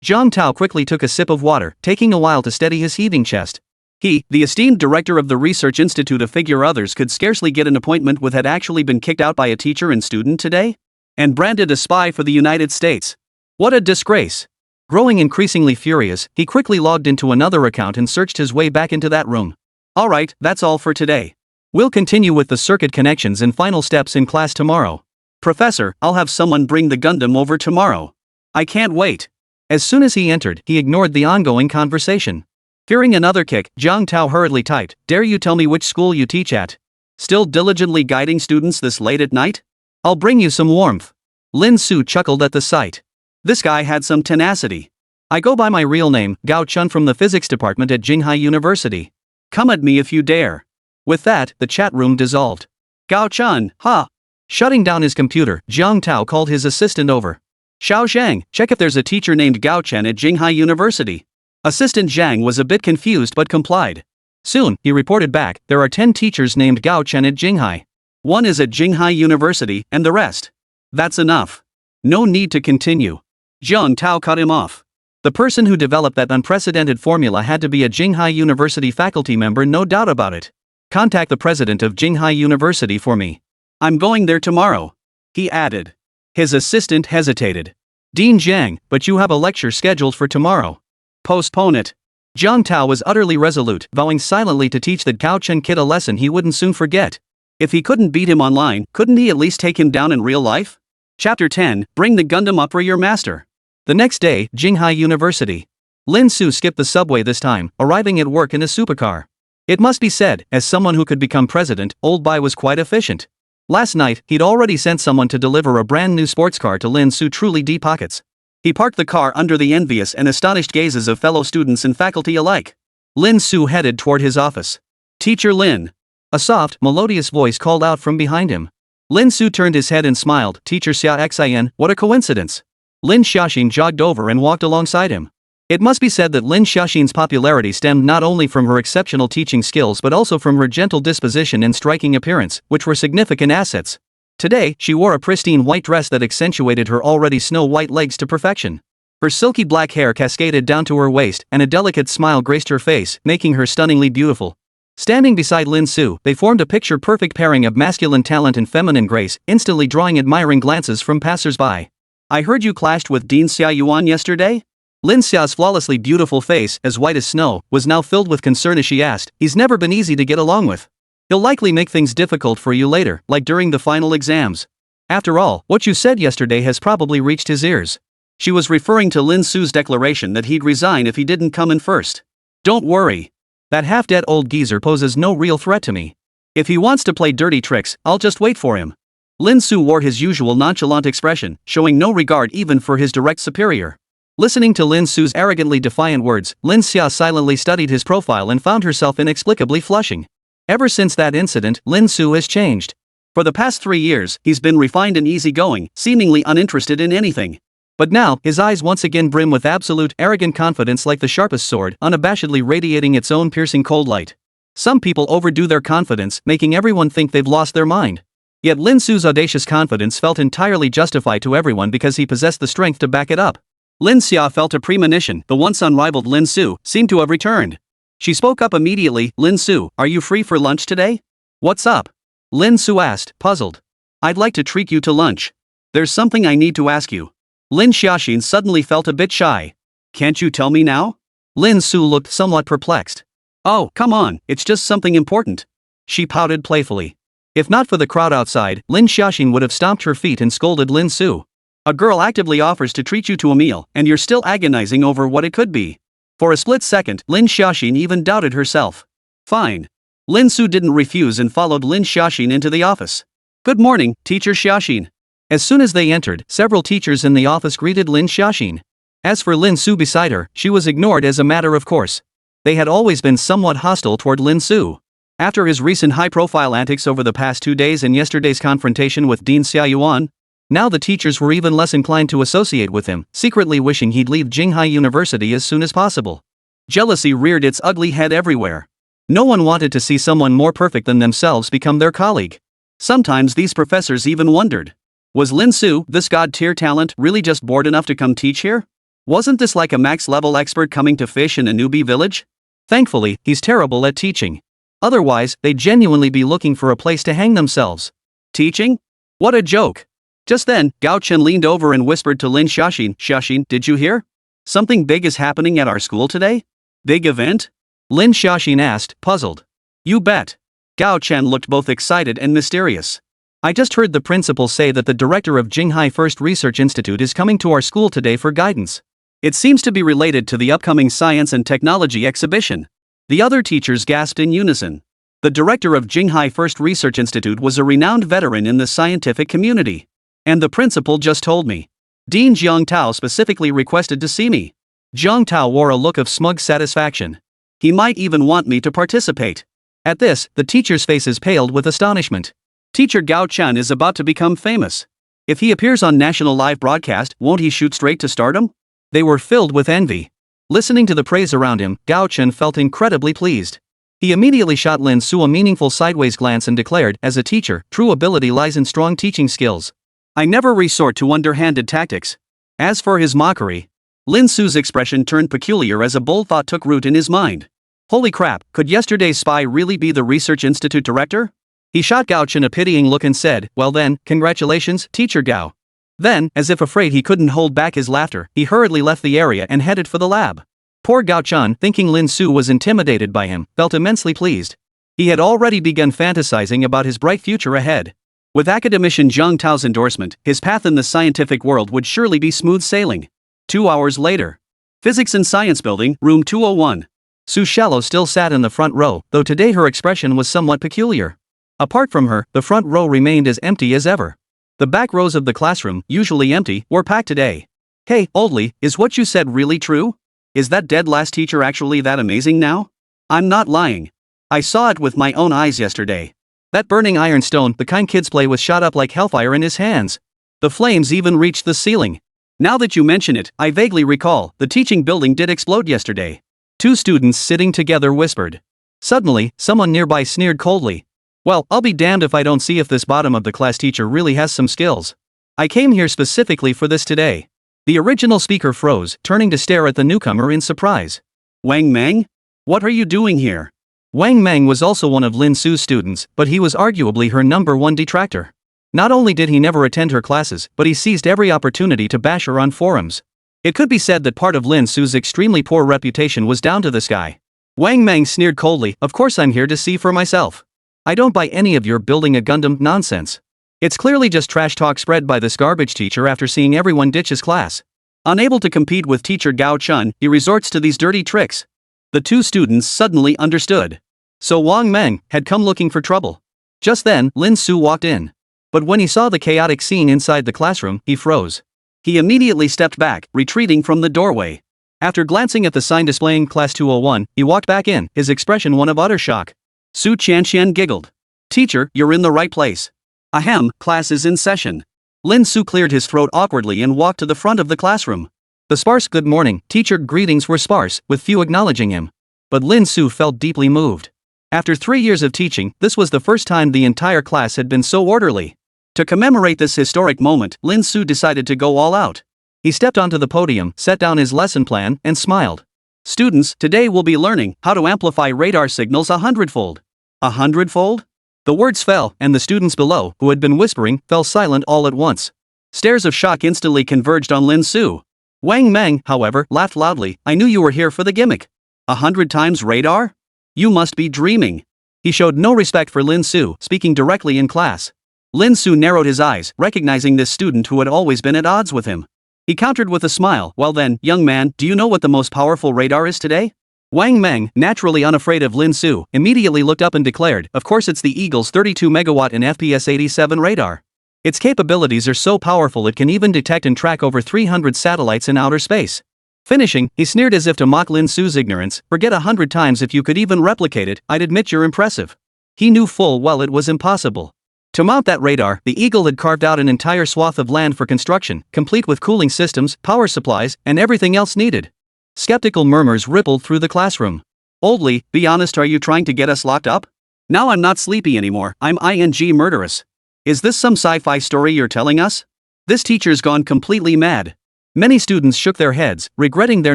Jiang Tao quickly took a sip of water, taking a while to steady his heaving chest. He, the esteemed director of the Research Institute of Figure Others, could scarcely get an appointment with had actually been kicked out by a teacher and student today? And branded a spy for the United States. What a disgrace. Growing increasingly furious, he quickly logged into another account and searched his way back into that room. Alright, that's all for today. We'll continue with the circuit connections and final steps in class tomorrow. Professor, I'll have someone bring the Gundam over tomorrow. I can't wait. As soon as he entered, he ignored the ongoing conversation. Fearing another kick, Jiang Tao hurriedly typed, "Dare you tell me which school you teach at? Still diligently guiding students this late at night? I'll bring you some warmth." Lin Su chuckled at the sight. This guy had some tenacity. "I go by my real name, Gao Chun from the physics department at Jinghai University. Come at me if you dare." With that, the chat room dissolved. Gao Chun, huh? Shutting down his computer, Jiang Tao called his assistant over. Xiao Zhang, check if there's a teacher named Gao Chen at Jinghai University. Assistant Zhang was a bit confused but complied. Soon, he reported back, there are 10 teachers named Gao Chen at Jinghai. One is at Jinghai University, and the rest. That's enough. No need to continue. Jiang Tao cut him off. The person who developed that unprecedented formula had to be a Jinghai University faculty member, no doubt about it. Contact the president of Jinghai University for me. I'm going there tomorrow, he added. His assistant hesitated. Dean Zhang, but you have a lecture scheduled for tomorrow. Postpone it. Jiang Tao was utterly resolute, vowing silently to teach that Gao Chen kid a lesson he wouldn't soon forget. If he couldn't beat him online, couldn't he at least take him down in real life? Chapter 10, Bring the Gundam up for your master. The next day, Jinghai University. Lin Su skipped the subway this time, arriving at work in a supercar. It must be said, as someone who could become president, old Bai was quite efficient. Last night, he'd already sent someone to deliver a brand new sports car to Lin Su truly deep pockets. He parked the car under the envious and astonished gazes of fellow students and faculty alike. Lin Su headed toward his office. "Teacher Lin." A soft, melodious voice called out from behind him. Lin Su turned his head and smiled. "Teacher Xia Xin, what a coincidence." Lin Xiaoxin jogged over and walked alongside him. It must be said that Lin Xiaoxin's popularity stemmed not only from her exceptional teaching skills but also from her gentle disposition and striking appearance, which were significant assets. Today, she wore a pristine white dress that accentuated her already snow-white legs to perfection. Her silky black hair cascaded down to her waist, and a delicate smile graced her face, making her stunningly beautiful. Standing beside Lin Su, they formed a picture-perfect pairing of masculine talent and feminine grace, instantly drawing admiring glances from passers-by. "I heard you clashed with Dean Xia Yuan yesterday?" Lin Xia's flawlessly beautiful face, as white as snow, was now filled with concern as she asked. "He's never been easy to get along with. He'll likely make things difficult for you later, like during the final exams. After all, what you said yesterday has probably reached his ears." She was referring to Lin Su's declaration that he'd resign if he didn't come in first. "Don't worry. That half-dead old geezer poses no real threat to me. If he wants to play dirty tricks, I'll just wait for him." Lin Su wore his usual nonchalant expression, showing no regard even for his direct superior. Listening to Lin Su's arrogantly defiant words, Lin Xia silently studied his profile and found herself inexplicably flushing. Ever since that incident, Lin Su has changed. For the past 3 years, he's been refined and easygoing, seemingly uninterested in anything. But now, his eyes once again brim with absolute, arrogant confidence like the sharpest sword, unabashedly radiating its own piercing cold light. Some people overdo their confidence, making everyone think they've lost their mind. Yet Lin Su's audacious confidence felt entirely justified to everyone because he possessed the strength to back it up. Lin Xia felt a premonition. The once unrivaled Lin Su seemed to have returned. She spoke up immediately. "Lin Su, are you free for lunch today?" "What's up?" Lin Su asked, puzzled. "I'd like to treat you to lunch. There's something I need to ask you." Lin Xiaoxin suddenly felt a bit shy. "Can't you tell me now?" Lin Su looked somewhat perplexed. "Oh, come on, it's just something important." She pouted playfully. If not for the crowd outside, Lin Xiaoxin would have stomped her feet and scolded Lin Su. A girl actively offers to treat you to a meal, and you're still agonizing over what it could be. For a split second, Lin Xiaoxin even doubted herself. Fine. Lin Su didn't refuse and followed Lin Xiaoxin into the office. Good morning, Teacher Xiaoxin. As soon as they entered, several teachers in the office greeted Lin Xiaoxin. As for Lin Su beside her, she was ignored as a matter of course. They had always been somewhat hostile toward Lin Su. After his recent high-profile antics over the past 2 days and yesterday's confrontation with Dean Xiaoyuan, now the teachers were even less inclined to associate with him, secretly wishing he'd leave Jinghai University as soon as possible. Jealousy reared its ugly head everywhere. No one wanted to see someone more perfect than themselves become their colleague. Sometimes these professors even wondered, was Lin Su, this god-tier talent, really just bored enough to come teach here? Wasn't this like a max-level expert coming to fish in a newbie village? Thankfully, he's terrible at teaching. Otherwise, they'd genuinely be looking for a place to hang themselves. Teaching? What a joke. Just then, Gao Chen leaned over and whispered to Lin Xiaoxin, Xiaoxin, did you hear? Something big is happening at our school today? Big event? Lin Xiaoxin asked, puzzled. You bet. Gao Chen looked both excited and mysterious. I just heard the principal say that the director of Jinghai First Research Institute is coming to our school today for guidance. It seems to be related to the upcoming Science and Technology exhibition. The other teachers gasped in unison. The director of Jinghai First Research Institute was a renowned veteran in the scientific community. And the principal just told me. Dean Jiang Tao specifically requested to see me. Jiang Tao wore a look of smug satisfaction. He might even want me to participate. At this, the teachers' faces paled with astonishment. Teacher Gao Chen is about to become famous. If he appears on national live broadcast, won't he shoot straight to stardom? They were filled with envy. Listening to the praise around him, Gao Chen felt incredibly pleased. He immediately shot Lin Su a meaningful sideways glance and declared, as a teacher, true ability lies in strong teaching skills. I never resort to underhanded tactics. As for his mockery, Lin Su's expression turned peculiar as a bold thought took root in his mind. Holy crap, could yesterday's spy really be the Research Institute director? He shot Gao Chen a pitying look and said, well then, congratulations, Teacher Gao. Then, as if afraid he couldn't hold back his laughter, he hurriedly left the area and headed for the lab. Poor Gao Chen, thinking Lin Su was intimidated by him, felt immensely pleased. He had already begun fantasizing about his bright future ahead. With academician Jiang Tao's endorsement, his path in the scientific world would surely be smooth sailing. 2 hours later. Physics and Science Building, Room 201. Su Shallow still sat in the front row, though today her expression was somewhat peculiar. Apart from her, the front row remained as empty as ever. The back rows of the classroom, usually empty, were packed today. Hey, Oldly, is what you said really true? Is that dead last teacher actually that amazing now? I'm not lying. I saw it with my own eyes yesterday. That burning iron stone, the kind kids play with, shot up like hellfire in his hands. The flames even reached the ceiling. Now that you mention it, I vaguely recall, the teaching building did explode yesterday. 2 students sitting together whispered. Suddenly, someone nearby sneered coldly. Well, I'll be damned if I don't see if this bottom of the class teacher really has some skills. I came here specifically for this today. The original speaker froze, turning to stare at the newcomer in surprise. Wang Meng? What are you doing here? Wang Meng was also one of Lin Su's students, but he was arguably her #1 detractor. Not only did he never attend her classes, but he seized every opportunity to bash her on forums. It could be said that part of Lin Su's extremely poor reputation was down to this guy. Wang Meng sneered coldly, of course I'm here to see for myself. I don't buy any of your building a Gundam nonsense. It's clearly just trash talk spread by this garbage teacher after seeing everyone ditch his class. Unable to compete with teacher Gao Chen, he resorts to these dirty tricks. The 2 students suddenly understood. So Wang Meng had come looking for trouble. Just then, Lin Su walked in. But when he saw the chaotic scene inside the classroom, he froze. He immediately stepped back, retreating from the doorway. After glancing at the sign displaying Class 201, he walked back in, his expression one of utter shock. Su Qianqian giggled. Teacher, you're in the right place. Ahem, class is in session. Lin Su cleared his throat awkwardly and walked to the front of the classroom. The sparse good morning, teacher greetings were sparse, with few acknowledging him. But Lin Su felt deeply moved. After 3 years of teaching, this was the first time the entire class had been so orderly. To commemorate this historic moment, Lin Su decided to go all out. He stepped onto the podium, set down his lesson plan, and smiled. Students, today we'll be learning how to amplify radar signals 100-fold. 100-fold? The words fell, and the students below, who had been whispering, fell silent all at once. Stares of shock instantly converged on Lin Su. Wang Meng, however, laughed loudly. I knew you were here for the gimmick. 100 times radar? You must be dreaming. He He showed no respect for Lin Su, speaking directly in class. Lin Su narrowed his eyes, recognizing this student who had always been at odds with him. He countered with a smile, "Well then, young man, do you know what the most powerful radar is today?" Wang Meng, naturally unafraid of Lin Su, immediately looked up and declared, "Of course it's the Eagle's 32 megawatt and FPS 87 radar. Its capabilities are so powerful it can even detect and track over 300 satellites in outer space." Finishing, he sneered as if to mock Lin Su's ignorance, "Forget 100 times if you could even replicate it, I'd admit you're impressive." He knew full well it was impossible. To mount that radar, the Eagle had carved out an entire swath of land for construction, complete with cooling systems, power supplies, and everything else needed. Skeptical murmurs rippled through the classroom. "Oldly, be honest, are you trying to get us locked up? Now I'm not sleepy anymore, I'm ing murderous. Is this some sci-fi story you're telling us? This teacher's gone completely mad." Many students shook their heads, regretting their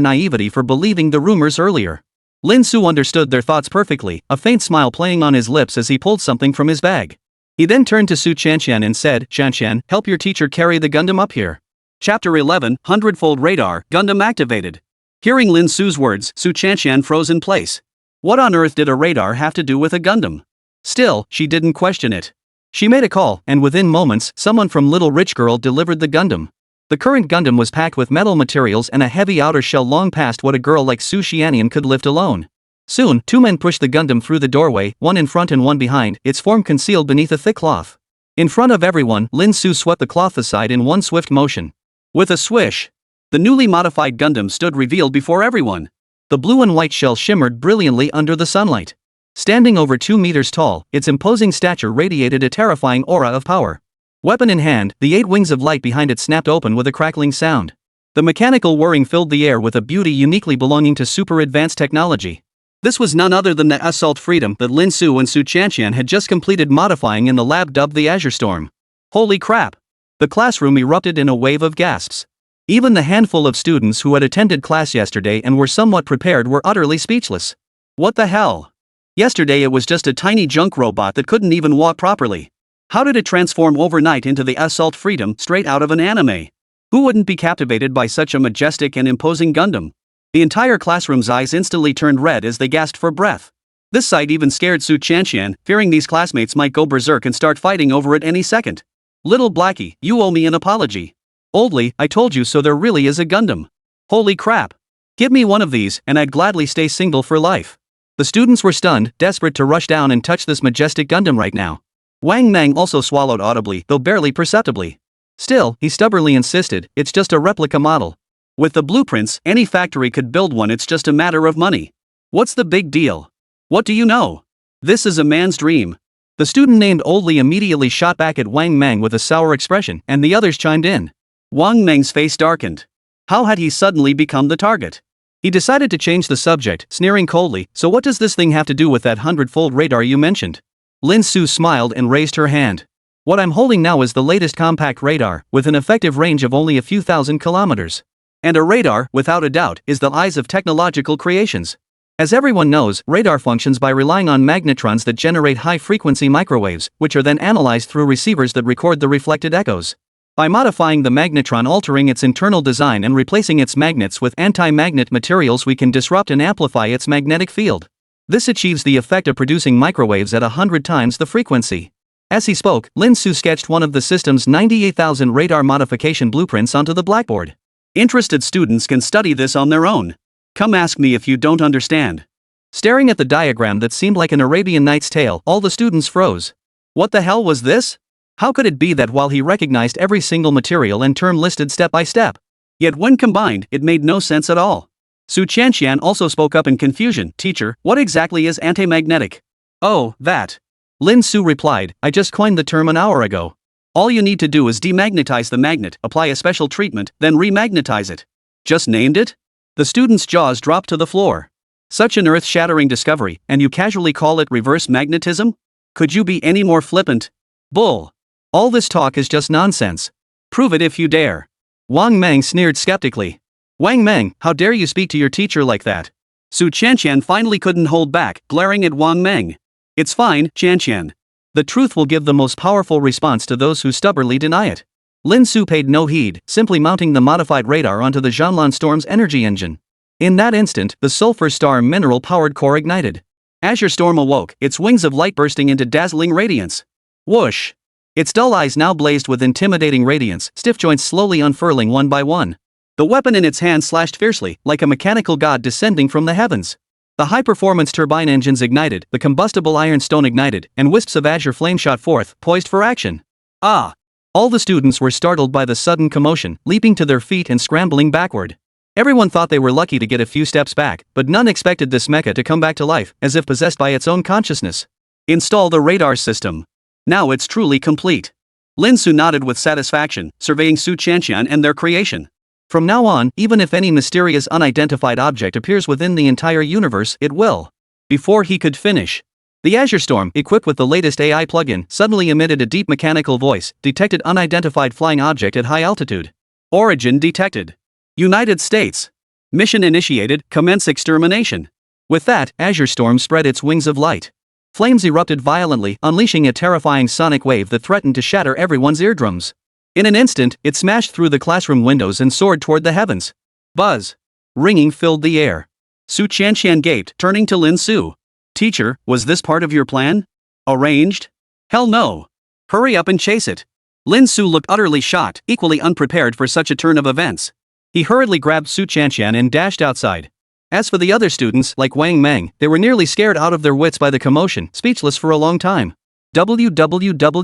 naivety for believing the rumors earlier. Lin Su understood their thoughts perfectly, a faint smile playing on his lips as he pulled something from his bag. He then turned to Su Chanqian and said, "Chanqian, help your teacher carry the Gundam up here." Chapter 11, Hundredfold Radar, Gundam Activated. Hearing Lin Su's words, Su Chanqian froze in place. What on earth did a radar have to do with a Gundam? Still, she didn't question it. She made a call, and within moments, someone from Little Rich Girl delivered the Gundam. The current Gundam was packed with metal materials and a heavy outer shell long past what a girl like Su Xianian could lift alone. Soon, two men pushed the Gundam through the doorway, one in front and one behind, its form concealed beneath a thick cloth. In front of everyone, Lin Su swept the cloth aside in one swift motion. With a swish, the newly modified Gundam stood revealed before everyone. The blue and white shell shimmered brilliantly under the sunlight. Standing over 2 meters tall, its imposing stature radiated a terrifying aura of power. Weapon in hand, the 8 wings of light behind it snapped open with a crackling sound. The mechanical whirring filled the air with a beauty uniquely belonging to super-advanced technology. This was none other than the Assault Freedom that Lin Su and Su Chanqian had just completed modifying in the lab dubbed the Azure Storm. Holy crap! The classroom erupted in a wave of gasps. Even the handful of students who had attended class yesterday and were somewhat prepared were utterly speechless. What the hell? Yesterday it was just a tiny junk robot that couldn't even walk properly. How did it transform overnight into the Assault Freedom straight out of an anime? Who wouldn't be captivated by such a majestic and imposing Gundam? The entire classroom's eyes instantly turned red as they gasped for breath. This sight even scared Su Chanqian, fearing these classmates might go berserk and start fighting over it any second. "Little Blackie, you owe me an apology. Oldly, I told you so, there really is a Gundam. Holy crap. Give me one of these, and I'd gladly stay single for life." The students were stunned, desperate to rush down and touch this majestic Gundam right now. Wang Meng also swallowed audibly, though barely perceptibly. Still, he stubbornly insisted, "It's just a replica model. With the blueprints, any factory could build one, it's just a matter of money. What's the big deal? What do you know? This is a man's dream." The student named Oldly immediately shot back at Wang Meng with a sour expression, and the others chimed in. Wang Meng's face darkened. How had he suddenly become the target? He decided to change the subject, sneering coldly, "So what does this thing have to do with that 100-fold radar you mentioned?" Lin Su smiled and raised her hand. "What I'm holding now is the latest compact radar, with an effective range of only a few thousand kilometers. And a radar, without a doubt, is the eyes of technological creations. As everyone knows, radar functions by relying on magnetrons that generate high-frequency microwaves, which are then analyzed through receivers that record the reflected echoes. By modifying the magnetron, altering its internal design and replacing its magnets with anti-magnet materials, we can disrupt and amplify its magnetic field. This achieves the effect of producing microwaves at 100 times the frequency." As he spoke, Lin Su sketched one of the system's 98,000 radar modification blueprints onto the blackboard. Interested students can study this on their own. Come ask me if you don't understand. Staring at the diagram that seemed like an Arabian Nights tale, all the students froze. What the hell was this? How could it be that while he recognized every single material and term listed step by step, yet when combined, it made no sense at all? Su Chanqian also spoke up in confusion. "Teacher, what exactly is antimagnetic?" "Oh, that." Lin Su replied, "I just coined the term an hour ago. All you need to do is demagnetize the magnet, apply a special treatment, then remagnetize it." "Just named it?" The students' jaws dropped to the floor. Such an earth-shattering discovery, and you casually call it reverse magnetism? Could you be any more flippant? Bull. All this talk is just nonsense. Prove it if you dare. Wang Meng sneered skeptically. "Wang Meng, how dare you speak to your teacher like that?" Su Chanqian finally couldn't hold back, glaring at Wang Meng. "It's fine, Chanqian. The truth will give the most powerful response to those who stubbornly deny it." Lin Su paid no heed, simply mounting the modified radar onto the Zhanlan Storm's energy engine. In that instant, the Sulfur Star mineral-powered core ignited. Azure Storm awoke, its wings of light bursting into dazzling radiance. Whoosh! Its dull eyes now blazed with intimidating radiance, stiff joints slowly unfurling one by one. The weapon in its hand slashed fiercely, like a mechanical god descending from the heavens. The high-performance turbine engines ignited, the combustible iron stone ignited, and wisps of azure flame shot forth, poised for action. Ah! All the students were startled by the sudden commotion, leaping to their feet and scrambling backward. Everyone thought they were lucky to get a few steps back, but none expected this mecha to come back to life, as if possessed by its own consciousness. Install the radar system. Now it's truly complete. Lin Su nodded with satisfaction, surveying Su Qianqian and their creation. From now on, even if any mysterious unidentified object appears within the entire universe, it will. Before he could finish, the Azure Storm, equipped with the latest AI plugin, suddenly emitted a deep mechanical voice, detected unidentified flying object at high altitude. Origin detected. United States. Mission initiated, commence extermination. With that, Azure Storm spread its wings of light. Flames erupted violently, unleashing a terrifying sonic wave that threatened to shatter everyone's eardrums. In an instant, it smashed through the classroom windows and soared toward the heavens. Buzz. Ringing filled the air. Su Qianqian gaped, turning to Lin Su. Teacher, was this part of your plan? Arranged? Hell no. Hurry up and chase it. Lin Su looked utterly shocked, equally unprepared for such a turn of events. He hurriedly grabbed Su Qianqian and dashed outside. As for the other students, like Wang Meng, they were nearly scared out of their wits by the commotion, speechless for a long time. www.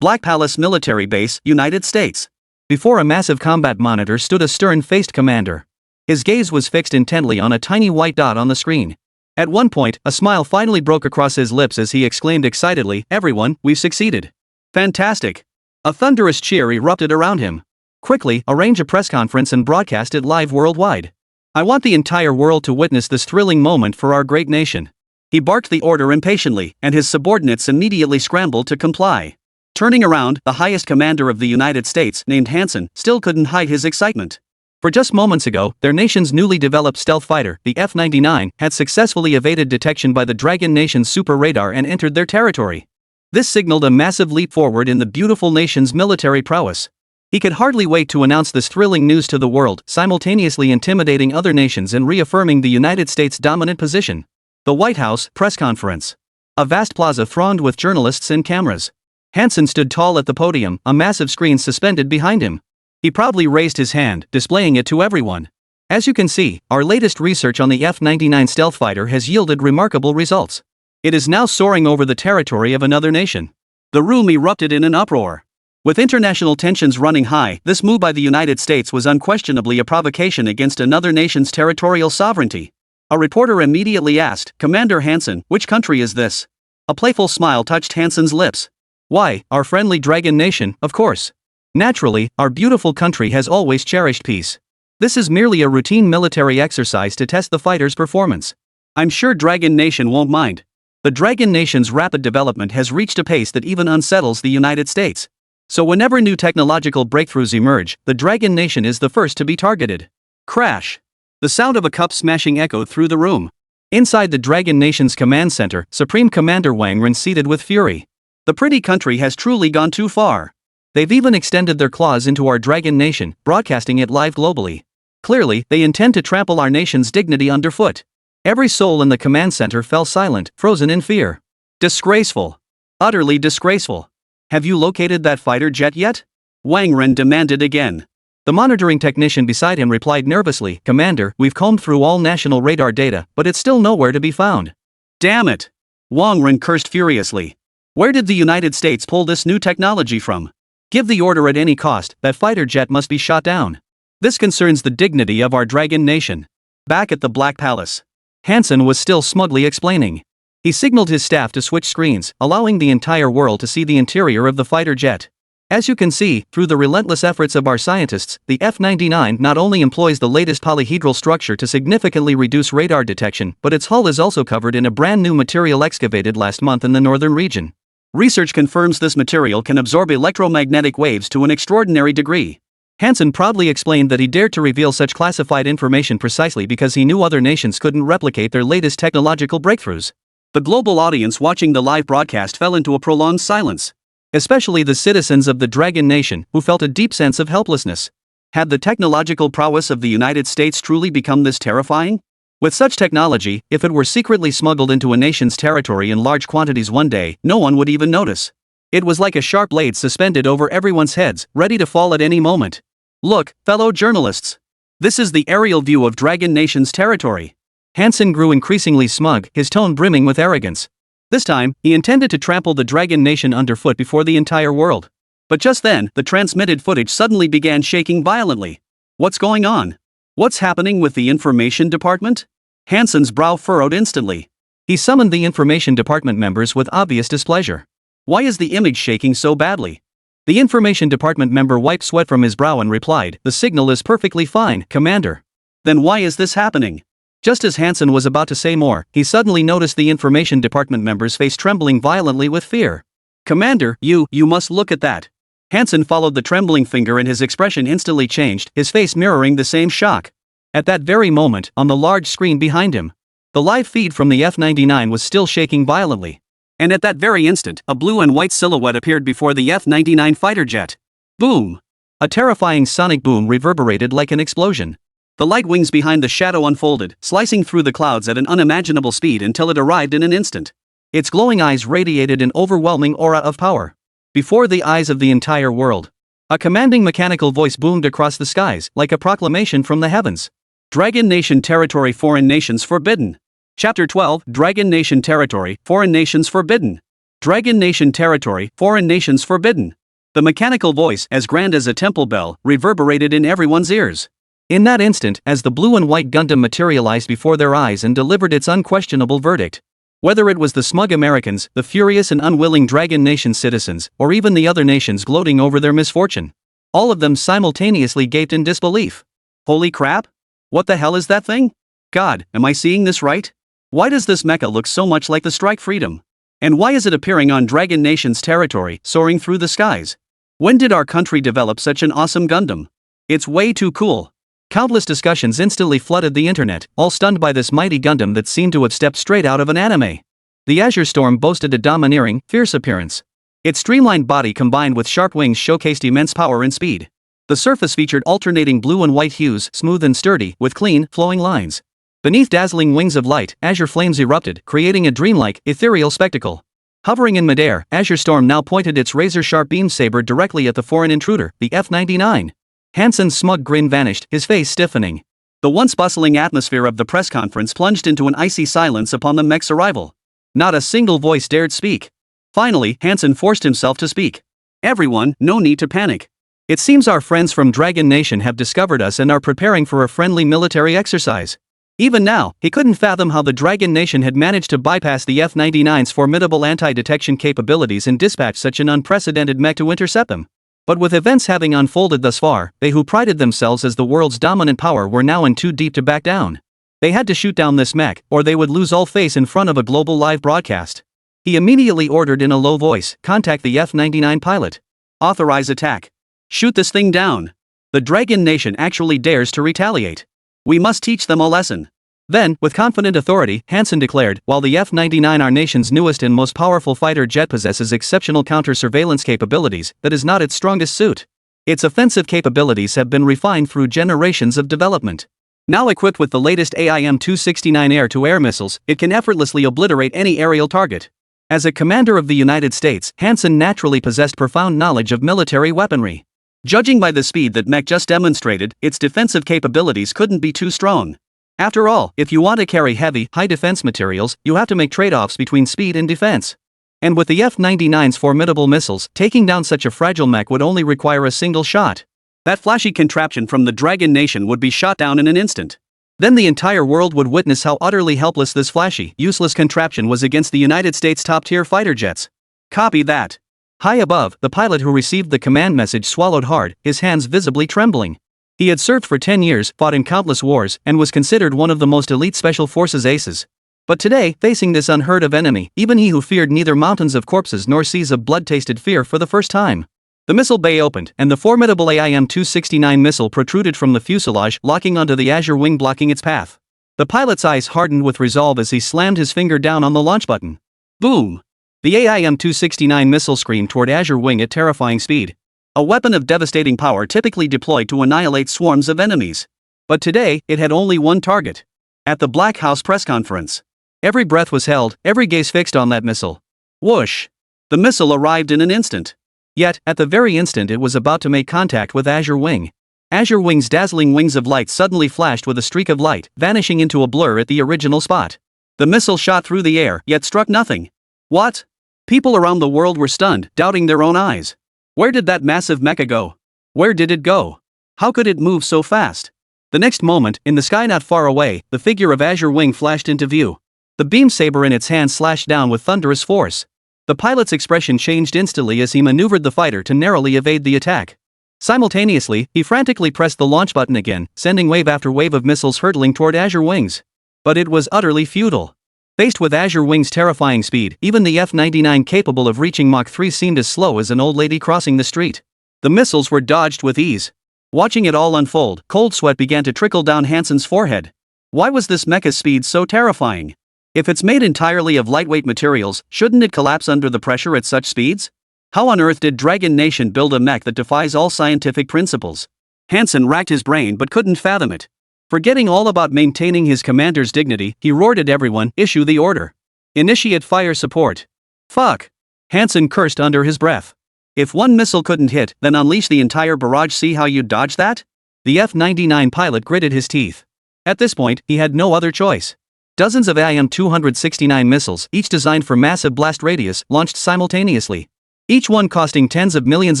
Black Palace Military Base, United States. Before a massive combat monitor stood a stern-faced commander. His gaze was fixed intently on a tiny white dot on the screen. At one point, a smile finally broke across his lips as he exclaimed excitedly, "Everyone, we've succeeded." Fantastic. A thunderous cheer erupted around him. Quickly, arrange a press conference and broadcast it live worldwide. I want the entire world to witness this thrilling moment for our great nation. He barked the order impatiently, and his subordinates immediately scrambled to comply. Turning around, the highest commander of the United States, named Hansen, still couldn't hide his excitement. For just moments ago, their nation's newly developed stealth fighter, the F-99, had successfully evaded detection by the Dragon Nation's super radar and entered their territory. This signaled a massive leap forward in the beautiful nation's military prowess. He could hardly wait to announce this thrilling news to the world, simultaneously intimidating other nations and reaffirming the United States' dominant position. The White House press conference. A vast plaza thronged with journalists and cameras. Hansen stood tall at the podium, a massive screen suspended behind him. He proudly raised his hand, displaying it to everyone. As you can see, our latest research on the F-99 stealth fighter has yielded remarkable results. It is now soaring over the territory of another nation. The room erupted in an uproar. With international tensions running high, this move by the United States was unquestionably a provocation against another nation's territorial sovereignty. A reporter immediately asked, "Commander Hansen, which country is this?" A playful smile touched Hansen's lips. "Why, our friendly Dragon Nation, of course. Naturally, our beautiful country has always cherished peace. This is merely a routine military exercise to test the fighter's performance. I'm sure Dragon Nation won't mind. The Dragon Nation's rapid development has reached a pace that even unsettles the United States. So whenever new technological breakthroughs emerge, the Dragon Nation is the first to be targeted." Crash! The sound of a cup smashing echoed through the room. Inside the Dragon Nation's command center, Supreme Commander Wang Ren seethed with fury. The pretty country has truly gone too far. They've even extended their claws into our Dragon Nation, broadcasting it live globally. Clearly, they intend to trample our nation's dignity underfoot. Every soul in the command center fell silent, frozen in fear. Disgraceful. Utterly disgraceful. Have you located that fighter jet yet? Wang Ren demanded again. The monitoring technician beside him replied nervously, "Commander, we've combed through all national radar data, but it's still nowhere to be found." Damn it! Wang Ren cursed furiously. Where did the United States pull this new technology from? Give the order at any cost, that fighter jet must be shot down. This concerns the dignity of our Dragon Nation. Back at the Black Palace, Hansen was still smugly explaining. He signaled his staff to switch screens, allowing the entire world to see the interior of the fighter jet. As you can see, through the relentless efforts of our scientists, the F-99 not only employs the latest polyhedral structure to significantly reduce radar detection, but its hull is also covered in a brand new material excavated last month in the northern region. Research confirms this material can absorb electromagnetic waves to an extraordinary degree. Hansen proudly explained that he dared to reveal such classified information precisely because he knew other nations couldn't replicate their latest technological breakthroughs. The global audience watching the live broadcast fell into a prolonged silence. especially the citizens of the Dragon Nation, who felt a deep sense of helplessness. Had the technological prowess of the United States truly become this terrifying? With such technology, if it were secretly smuggled into a nation's territory in large quantities one day, no one would even notice. It was like a sharp blade suspended over everyone's heads, ready to fall at any moment. Look, fellow journalists. This is the aerial view of Dragon Nation's territory. Hansen grew increasingly smug, his tone brimming with arrogance. This time, he intended to trample the Dragon Nation underfoot before the entire world. But just then, the transmitted footage suddenly began shaking violently. What's going on? What's happening with the information department? Hansen's brow furrowed instantly. He summoned the information department members with obvious displeasure. Why is the image shaking so badly? The information department member wiped sweat from his brow and replied, "The signal is perfectly fine, Commander." Then why is this happening? Just as Hansen was about to say more, he suddenly noticed the information department member's face trembling violently with fear. Commander, you must look at that. Hansen followed the trembling finger and his expression instantly changed, his face mirroring the same shock. At that very moment, on the large screen behind him, the live feed from the F-99 was still shaking violently. And at that very instant, a blue and white silhouette appeared before the F-99 fighter jet. Boom! A terrifying sonic boom reverberated like an explosion. The light wings behind the shadow unfolded, slicing through the clouds at an unimaginable speed until it arrived in an instant. Its glowing eyes radiated an overwhelming aura of power. Before the eyes of the entire world, a commanding mechanical voice boomed across the skies, like a proclamation from the heavens. Dragon Nation territory, foreign nations forbidden. Chapter 12, Dragon Nation territory, foreign nations forbidden. Dragon Nation territory, foreign nations forbidden. The mechanical voice, as grand as a temple bell, reverberated in everyone's ears. In that instant, as the blue and white Gundam materialized before their eyes and delivered its unquestionable verdict. Whether it was the smug Americans, the furious and unwilling Dragon Nation citizens, or even the other nations gloating over their misfortune, all of them simultaneously gaped in disbelief. Holy crap! What the hell is that thing? God, am I seeing this right? Why does this mecha look so much like the Strike Freedom? And why is it appearing on Dragon Nation's territory, soaring through the skies? When did our country develop such an awesome Gundam? It's way too cool. Countless discussions instantly flooded the internet, all stunned by this mighty Gundam that seemed to have stepped straight out of an anime. The Azure Storm boasted a domineering, fierce appearance. Its streamlined body combined with sharp wings showcased immense power and speed. The surface featured alternating blue and white hues, smooth and sturdy, with clean, flowing lines. Beneath dazzling wings of light, azure flames erupted, creating a dreamlike, ethereal spectacle. Hovering in midair, Azure Storm now pointed its razor-sharp beam saber directly at the foreign intruder, the F-99. Hansen's smug grin vanished, his face stiffening. The once bustling atmosphere of the press conference plunged into an icy silence upon the mech's arrival. Not a single voice dared speak. Finally, Hansen forced himself to speak. Everyone, no need to panic. It seems our friends from Dragon Nation have discovered us and are preparing for a friendly military exercise. Even now, he couldn't fathom how the Dragon Nation had managed to bypass the F-99's formidable anti-detection capabilities and dispatch such an unprecedented mech to intercept them. But with events having unfolded thus far, they who prided themselves as the world's dominant power were now in too deep to back down. They had to shoot down this mech, or they would lose all face in front of a global live broadcast. He immediately ordered in a low voice, "Contact the F-99 pilot. Authorize attack. Shoot this thing down. The Dragon Nation actually dares to retaliate. We must teach them a lesson." Then, with confident authority, Hansen declared, "While the F-99, our nation's newest and most powerful fighter jet, possesses exceptional counter-surveillance capabilities, that is not its strongest suit. Its offensive capabilities have been refined through generations of development. Now equipped with the latest AIM-269 air-to-air missiles, it can effortlessly obliterate any aerial target." As a commander of the United States, Hansen naturally possessed profound knowledge of military weaponry. Judging by the speed that mech just demonstrated, its defensive capabilities couldn't be too strong. After all, if you want to carry heavy, high-defense materials, you have to make trade-offs between speed and defense. And with the F-99's formidable missiles, taking down such a fragile mech would only require a single shot. That flashy contraption from the Dragon Nation would be shot down in an instant. Then the entire world would witness how utterly helpless this flashy, useless contraption was against the United States' top-tier fighter jets. Copy that. High above, the pilot who received the command message swallowed hard, his hands visibly trembling. He had served for 10 years, fought in countless wars, and was considered one of the most elite special forces aces. But today, facing this unheard-of enemy, even he who feared neither mountains of corpses nor seas of blood tasted fear for the first time. The missile bay opened, and the formidable AIM-269 missile protruded from the fuselage, locking onto the azure wing, blocking its path. The pilot's eyes hardened with resolve as he slammed his finger down on the launch button. Boom! The AIM-269 missile screamed toward Azure Wing at terrifying speed. A weapon of devastating power typically deployed to annihilate swarms of enemies. But today, it had only one target. At the Black House press conference, every breath was held, every gaze fixed on that missile. Whoosh! The missile arrived in an instant. Yet, at the very instant it was about to make contact with Azure Wing, Azure Wing's dazzling wings of light suddenly flashed with a streak of light, vanishing into a blur at the original spot. The missile shot through the air, yet struck nothing. What? People around the world were stunned, doubting their own eyes. Where did that massive mecha go? Where did it go? How could it move so fast? The next moment, in the sky not far away, the figure of Azure Wing flashed into view. The beam saber in its hand slashed down with thunderous force. The pilot's expression changed instantly as he maneuvered the fighter to narrowly evade the attack. Simultaneously, he frantically pressed the launch button again, sending wave after wave of missiles hurtling toward Azure Wings. But it was utterly futile. Faced with Azure Wing's terrifying speed, even the F-99 capable of reaching Mach 3 seemed as slow as an old lady crossing the street. The missiles were dodged with ease. Watching it all unfold, cold sweat began to trickle down Hansen's forehead. Why was this mecha's speed so terrifying? If it's made entirely of lightweight materials, shouldn't it collapse under the pressure at such speeds? How on earth did Dragon Nation build a mech that defies all scientific principles? Hansen racked his brain but couldn't fathom it. Forgetting all about maintaining his commander's dignity, he roared at everyone, "Issue the order. Initiate fire support." Fuck! Hansen cursed under his breath. If one missile couldn't hit, then unleash the entire barrage. See how you'd dodge that? The F-99 pilot gritted his teeth. At this point, he had no other choice. Dozens of AIM-269 missiles, each designed for massive blast radius, launched simultaneously. Each one costing tens of millions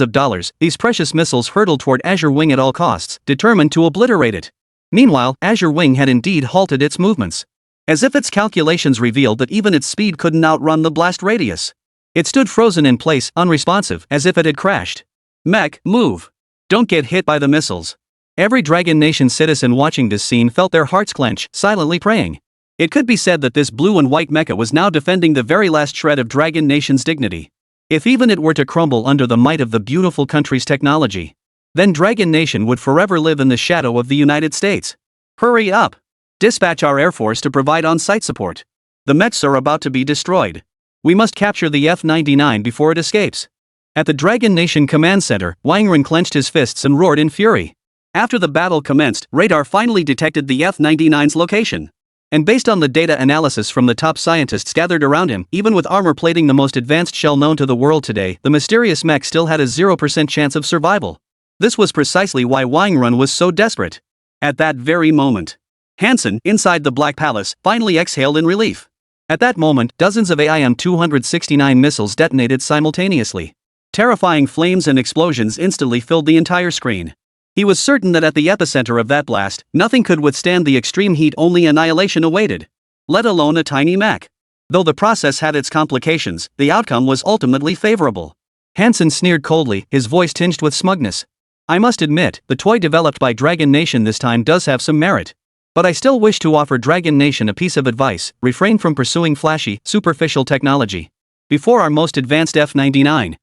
of dollars, these precious missiles hurtled toward Azure Wing at all costs, determined to obliterate it. Meanwhile, Azure Wing had indeed halted its movements. As if its calculations revealed that even its speed couldn't outrun the blast radius. It stood frozen in place, unresponsive, as if it had crashed. Mech, move! Don't get hit by the missiles. Every Dragon Nation citizen watching this scene felt their hearts clench, silently praying. It could be said that this blue and white mecha was now defending the very last shred of Dragon Nation's dignity. If even it were to crumble under the might of the beautiful country's technology, then Dragon Nation would forever live in the shadow of the United States. Hurry up! Dispatch our Air Force to provide on-site support. The mechs are about to be destroyed. We must capture the F-99 before it escapes. At the Dragon Nation Command Center, Wangren clenched his fists and roared in fury. After the battle commenced, radar finally detected the F-99's location. And based on the data analysis from the top scientists gathered around him, even with armor plating the most advanced shell known to the world today, the mysterious mech still had a 0% chance of survival. This was precisely why Wangren was so desperate. At that very moment, Hansen, inside the Black Palace, finally exhaled in relief. At that moment, dozens of AIM-269 missiles detonated simultaneously. Terrifying flames and explosions instantly filled the entire screen. He was certain that at the epicenter of that blast, nothing could withstand the extreme heat. Only annihilation awaited. Let alone a tiny mech. Though the process had its complications, the outcome was ultimately favorable. Hansen sneered coldly, his voice tinged with smugness. I must admit, the toy developed by Dragon Nation this time does have some merit. But I still wish to offer Dragon Nation a piece of advice: refrain from pursuing flashy, superficial technology. Before our most advanced F-99.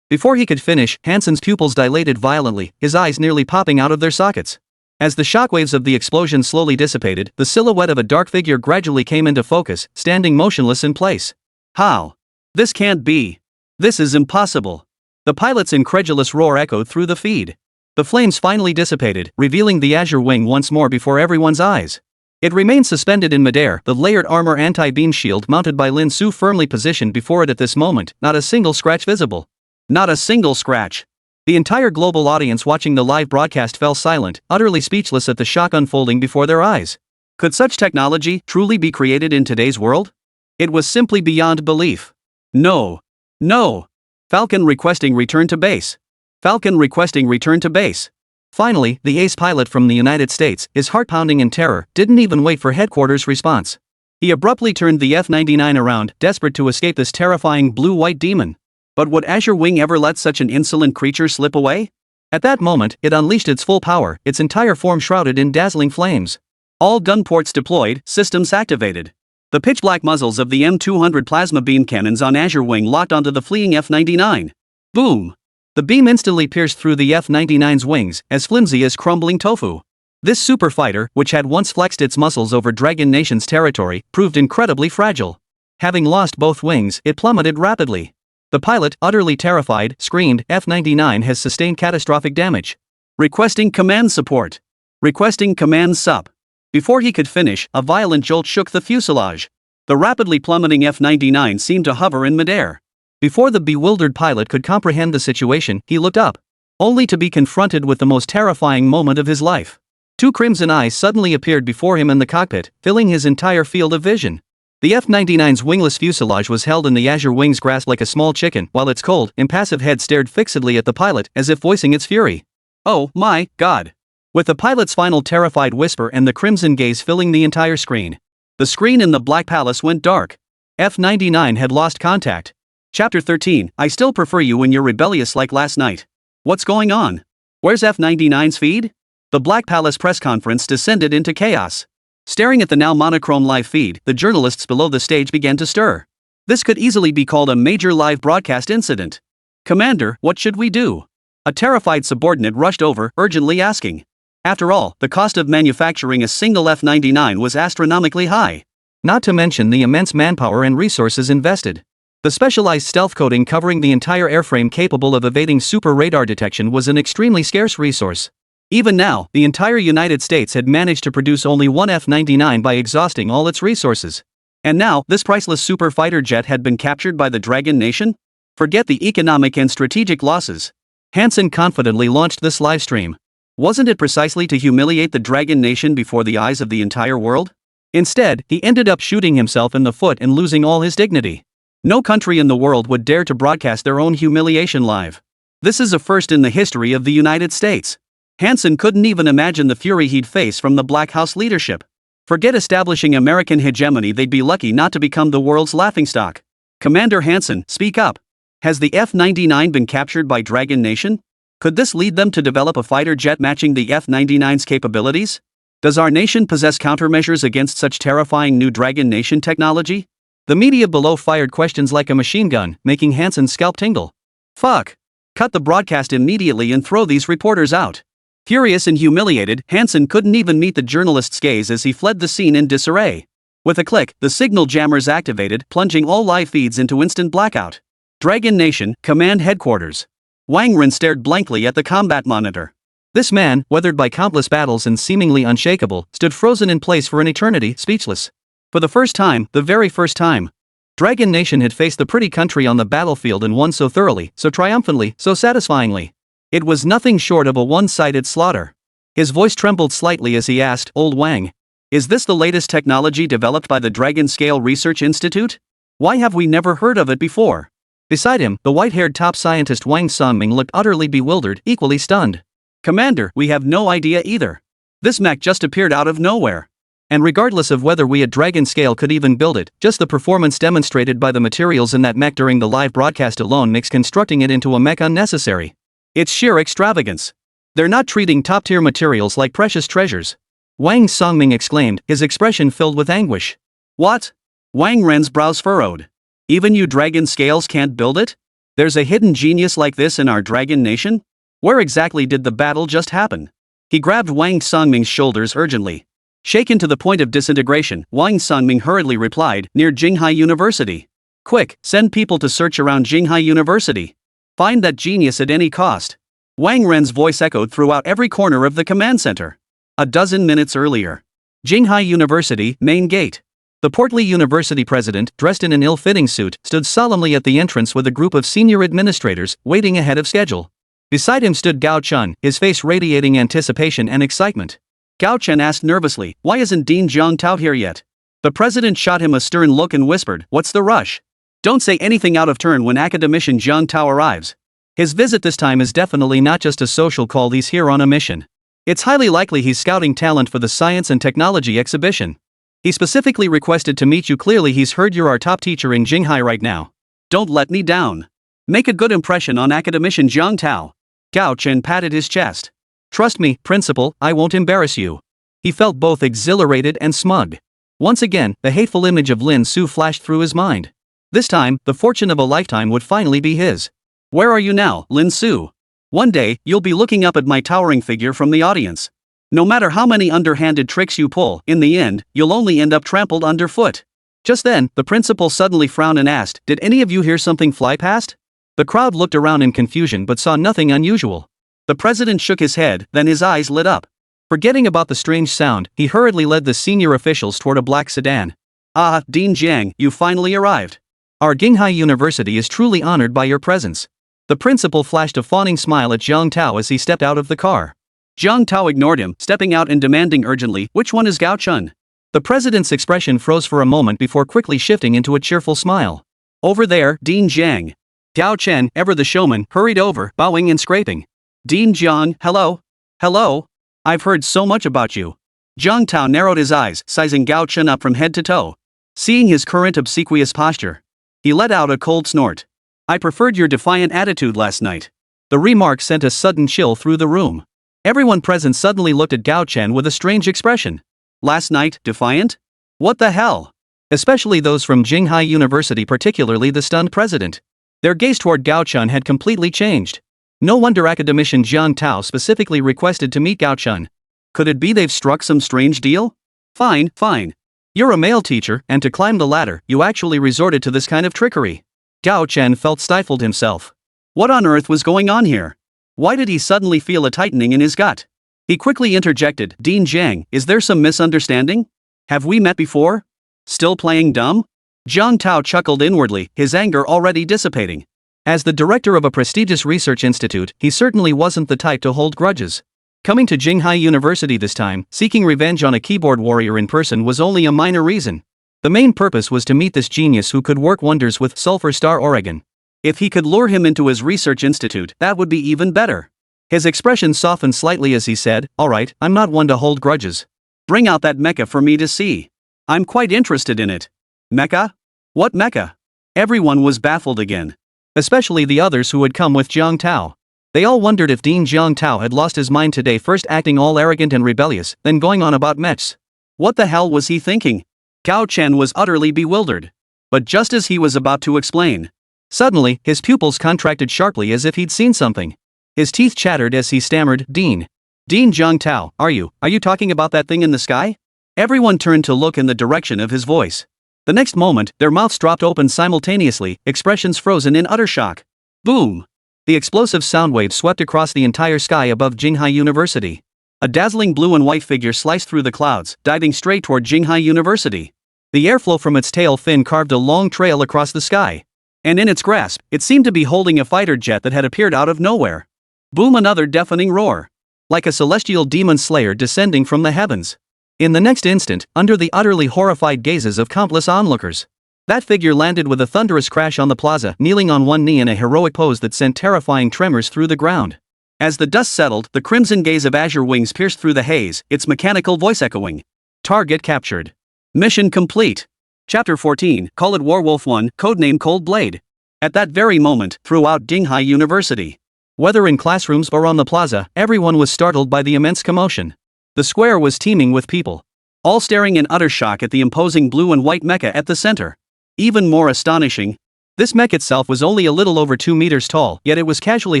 Before he could finish, Hansen's pupils dilated violently, his eyes nearly popping out of their sockets. As the shockwaves of the explosion slowly dissipated, the silhouette of a dark figure gradually came into focus, standing motionless in place. How? This can't be. This is impossible. The pilot's incredulous roar echoed through the feed. The flames finally dissipated, revealing the Azure Wing once more before everyone's eyes. It remained suspended in midair, the layered armor anti-beam shield mounted by Lin Su firmly positioned before it at this moment, not a single scratch visible. Not a single scratch. The entire global audience watching the live broadcast fell silent, utterly speechless at the shock unfolding before their eyes. Could such technology truly be created in today's world? It was simply beyond belief. No. No. Falcon requesting return to base. Falcon requesting return to base. Finally, the ace pilot from the United States, his heart pounding in terror, didn't even wait for headquarters' response. He abruptly turned the F-99 around, desperate to escape this terrifying blue-white demon. But would Azure Wing ever let such an insolent creature slip away? At that moment, it unleashed its full power, its entire form shrouded in dazzling flames. All gun ports deployed, systems activated. The pitch-black muzzles of the M200 plasma beam cannons on Azure Wing locked onto the fleeing F-99. Boom! The beam instantly pierced through the F-99's wings, as flimsy as crumbling tofu. This super fighter, which had once flexed its muscles over Dragon Nation's territory, proved incredibly fragile. Having lost both wings, it plummeted rapidly. The pilot, utterly terrified, screamed, "F-99 has sustained catastrophic damage. Requesting command support. Requesting command sup." Before he could finish, a violent jolt shook the fuselage. The rapidly plummeting F-99 seemed to hover in midair. Before the bewildered pilot could comprehend the situation, he looked up, only to be confronted with the most terrifying moment of his life. Two crimson eyes suddenly appeared before him in the cockpit, filling his entire field of vision. The F-99's wingless fuselage was held in the azure wing's grasp like a small chicken, while its cold, impassive head stared fixedly at the pilot, as if voicing its fury. "Oh, my God." With the pilot's final terrified whisper and the crimson gaze filling the entire screen. The screen in the Black Palace went dark. F-99 had lost contact. Chapter 13, I still prefer you when you're rebellious like last night. What's going on? Where's F-99's feed? The Black Palace press conference descended into chaos. Staring at the now monochrome live feed, the journalists below the stage began to stir. This could easily be called a major live broadcast incident. "Commander, what should we do?" A terrified subordinate rushed over, urgently asking. After all, the cost of manufacturing a single F-99 was astronomically high. Not to mention the immense manpower and resources invested. The specialized stealth coating covering the entire airframe capable of evading super radar detection was an extremely scarce resource. Even now, the entire United States had managed to produce only one F-99 by exhausting all its resources. And now, this priceless super fighter jet had been captured by the Dragon Nation? Forget the economic and strategic losses. Hansen confidently launched this livestream. Wasn't it precisely to humiliate the Dragon Nation before the eyes of the entire world? Instead, he ended up shooting himself in the foot and losing all his dignity. No country in the world would dare to broadcast their own humiliation live. This is a first in the history of the United States. Hansen couldn't even imagine the fury he'd face from the Black House leadership. Forget establishing American hegemony, they'd be lucky not to become the world's laughingstock. Commander Hansen, speak up. Has the F-99 been captured by Dragon Nation? Could this lead them to develop a fighter jet matching the F-99's capabilities? Does our nation possess countermeasures against such terrifying new Dragon Nation technology? The media below fired questions like a machine gun, making Hansen's scalp tingle. Fuck. Cut the broadcast immediately and throw these reporters out. Furious and humiliated, Hansen couldn't even meet the journalist's gaze as he fled the scene in disarray. With a click, the signal jammers activated, plunging all live feeds into instant blackout. Dragon Nation, Command Headquarters. Wang Ren stared blankly at the combat monitor. This man, weathered by countless battles and seemingly unshakable, stood frozen in place for an eternity, speechless. For the first time, the very first time, Dragon Nation had faced the pretty country on the battlefield and won so thoroughly, so triumphantly, so satisfyingly. It was nothing short of a one-sided slaughter. His voice trembled slightly as he asked, "Old Wang, is this the latest technology developed by the Dragon Scale Research Institute? Why have we never heard of it before?" Beside him, the white-haired top scientist Wang Songming looked utterly bewildered, equally stunned. "Commander, we have no idea either. This mech just appeared out of nowhere. And regardless of whether we at Dragon Scale could even build it, just the performance demonstrated by the materials in that mech during the live broadcast alone makes constructing it into a mech unnecessary. It's sheer extravagance. They're not treating top-tier materials like precious treasures." Wang Songming exclaimed, his expression filled with anguish. "What?" Wang Ren's brows furrowed. "Even you Dragon Scales can't build it? There's a hidden genius like this in our Dragon Nation? Where exactly did the battle just happen?" He grabbed Wang Songming's shoulders urgently. Shaken to the point of disintegration, Wang Songming hurriedly replied, "Near Jinghai University. Quick, send people to search around Jinghai University. Find that genius at any cost." Wang Ren's voice echoed throughout every corner of the command center. A dozen minutes earlier. Jinghai University, main gate. The portly university president, dressed in an ill-fitting suit, stood solemnly at the entrance with a group of senior administrators, waiting ahead of schedule. Beside him stood Gao Chun, his face radiating anticipation and excitement. Gao Chen asked nervously, "Why isn't Dean Jiang Tao here yet?" The president shot him a stern look and whispered, "What's the rush? Don't say anything out of turn when academician Jiang Tao arrives. His visit this time is definitely not just a social call, he's here on a mission. It's highly likely he's scouting talent for the science and technology exhibition. He specifically requested to meet you. Clearly he's heard you're our top teacher in Jinghai right now. Don't let me down. Make a good impression on academician Jiang Tao." Gao Chen patted his chest. "Trust me, principal, I won't embarrass you." He felt both exhilarated and smug. Once again, the hateful image of Lin Su flashed through his mind. This time, the fortune of a lifetime would finally be his. "Where are you now, Lin Su? One day, you'll be looking up at my towering figure from the audience. No matter how many underhanded tricks you pull, in the end, you'll only end up trampled underfoot." Just then, the principal suddenly frowned and asked, "Did any of you hear something fly past?" The crowd looked around in confusion but saw nothing unusual. The president shook his head, then his eyes lit up. Forgetting about the strange sound, he hurriedly led the senior officials toward a black sedan. "Ah, Dean Jiang, you finally arrived. Our Qinghai University is truly honored by your presence." The principal flashed a fawning smile at Jiang Tao as he stepped out of the car. Jiang Tao ignored him, stepping out and demanding urgently, "Which one is Gao Chun?" The president's expression froze for a moment before quickly shifting into a cheerful smile. "Over there, Dean Jiang." Gao Chen, ever the showman, hurried over, bowing and scraping. "Dean Jiang, hello. Hello. I've heard so much about you." Jiang Tao narrowed his eyes, sizing Gao Chen up from head to toe. Seeing his current obsequious posture, he let out a cold snort. "I preferred your defiant attitude last night." The remark sent a sudden chill through the room. Everyone present suddenly looked at Gao Chen with a strange expression. "Last night, defiant? What the hell?" Especially those from Qinghai University, particularly the stunned president. Their gaze toward Gao Chun had completely changed. No wonder academician Jiang Tao specifically requested to meet Gao Chun. Could it be they've struck some strange deal? Fine, fine. You're a male teacher, and to climb the ladder, you actually resorted to this kind of trickery. Gao Chen felt stifled himself. What on earth was going on here? Why did he suddenly feel a tightening in his gut? He quickly interjected, "Dean Jiang, is there some misunderstanding? Have we met before? Still playing dumb?" Jiang Tao chuckled inwardly, his anger already dissipating. As the director of a prestigious research institute, he certainly wasn't the type to hold grudges. Coming to Qinghai University this time, seeking revenge on a keyboard warrior in person was only a minor reason. The main purpose was to meet this genius who could work wonders with Sulphur Star Oregon. If he could lure him into his research institute, that would be even better. His expression softened slightly as he said, "Alright, I'm not one to hold grudges. Bring out that mecha for me to see. I'm quite interested in it." "Mecha? What mecha?" Everyone was baffled again. Especially the others who had come with Jiang Tao. They all wondered if Dean Jiang Tao had lost his mind today, first acting all arrogant and rebellious, then going on about mechs. What the hell was he thinking? Gao Chen was utterly bewildered. But just as he was about to explain, suddenly, his pupils contracted sharply as if he'd seen something. His teeth chattered as he stammered, Dean Jiang Tao, are you talking about that thing in the sky?" Everyone turned to look in the direction of his voice. The next moment, their mouths dropped open simultaneously, expressions frozen in utter shock. Boom! The explosive sound wave swept across the entire sky above Qinghai University. A dazzling blue and white figure sliced through the clouds, diving straight toward Qinghai University. The airflow from its tail fin carved a long trail across the sky. And in its grasp, it seemed to be holding a fighter jet that had appeared out of nowhere. Boom! Another deafening roar. Like a celestial demon slayer descending from the heavens. In the next instant, under the utterly horrified gazes of countless onlookers, that figure landed with a thunderous crash on the plaza, kneeling on one knee in a heroic pose that sent terrifying tremors through the ground. As the dust settled, the crimson gaze of azure wings pierced through the haze, its mechanical voice echoing. Target captured. Mission complete. Chapter 14, Call it Warwolf 1, codename Cold Blade. At that very moment, throughout Qinghai University, whether in classrooms or on the plaza, everyone was startled by the immense commotion. The square was teeming with people, all staring in utter shock at the imposing blue and white mecha at the center. Even more astonishing, this mech itself was only a little over 2 meters tall, yet it was casually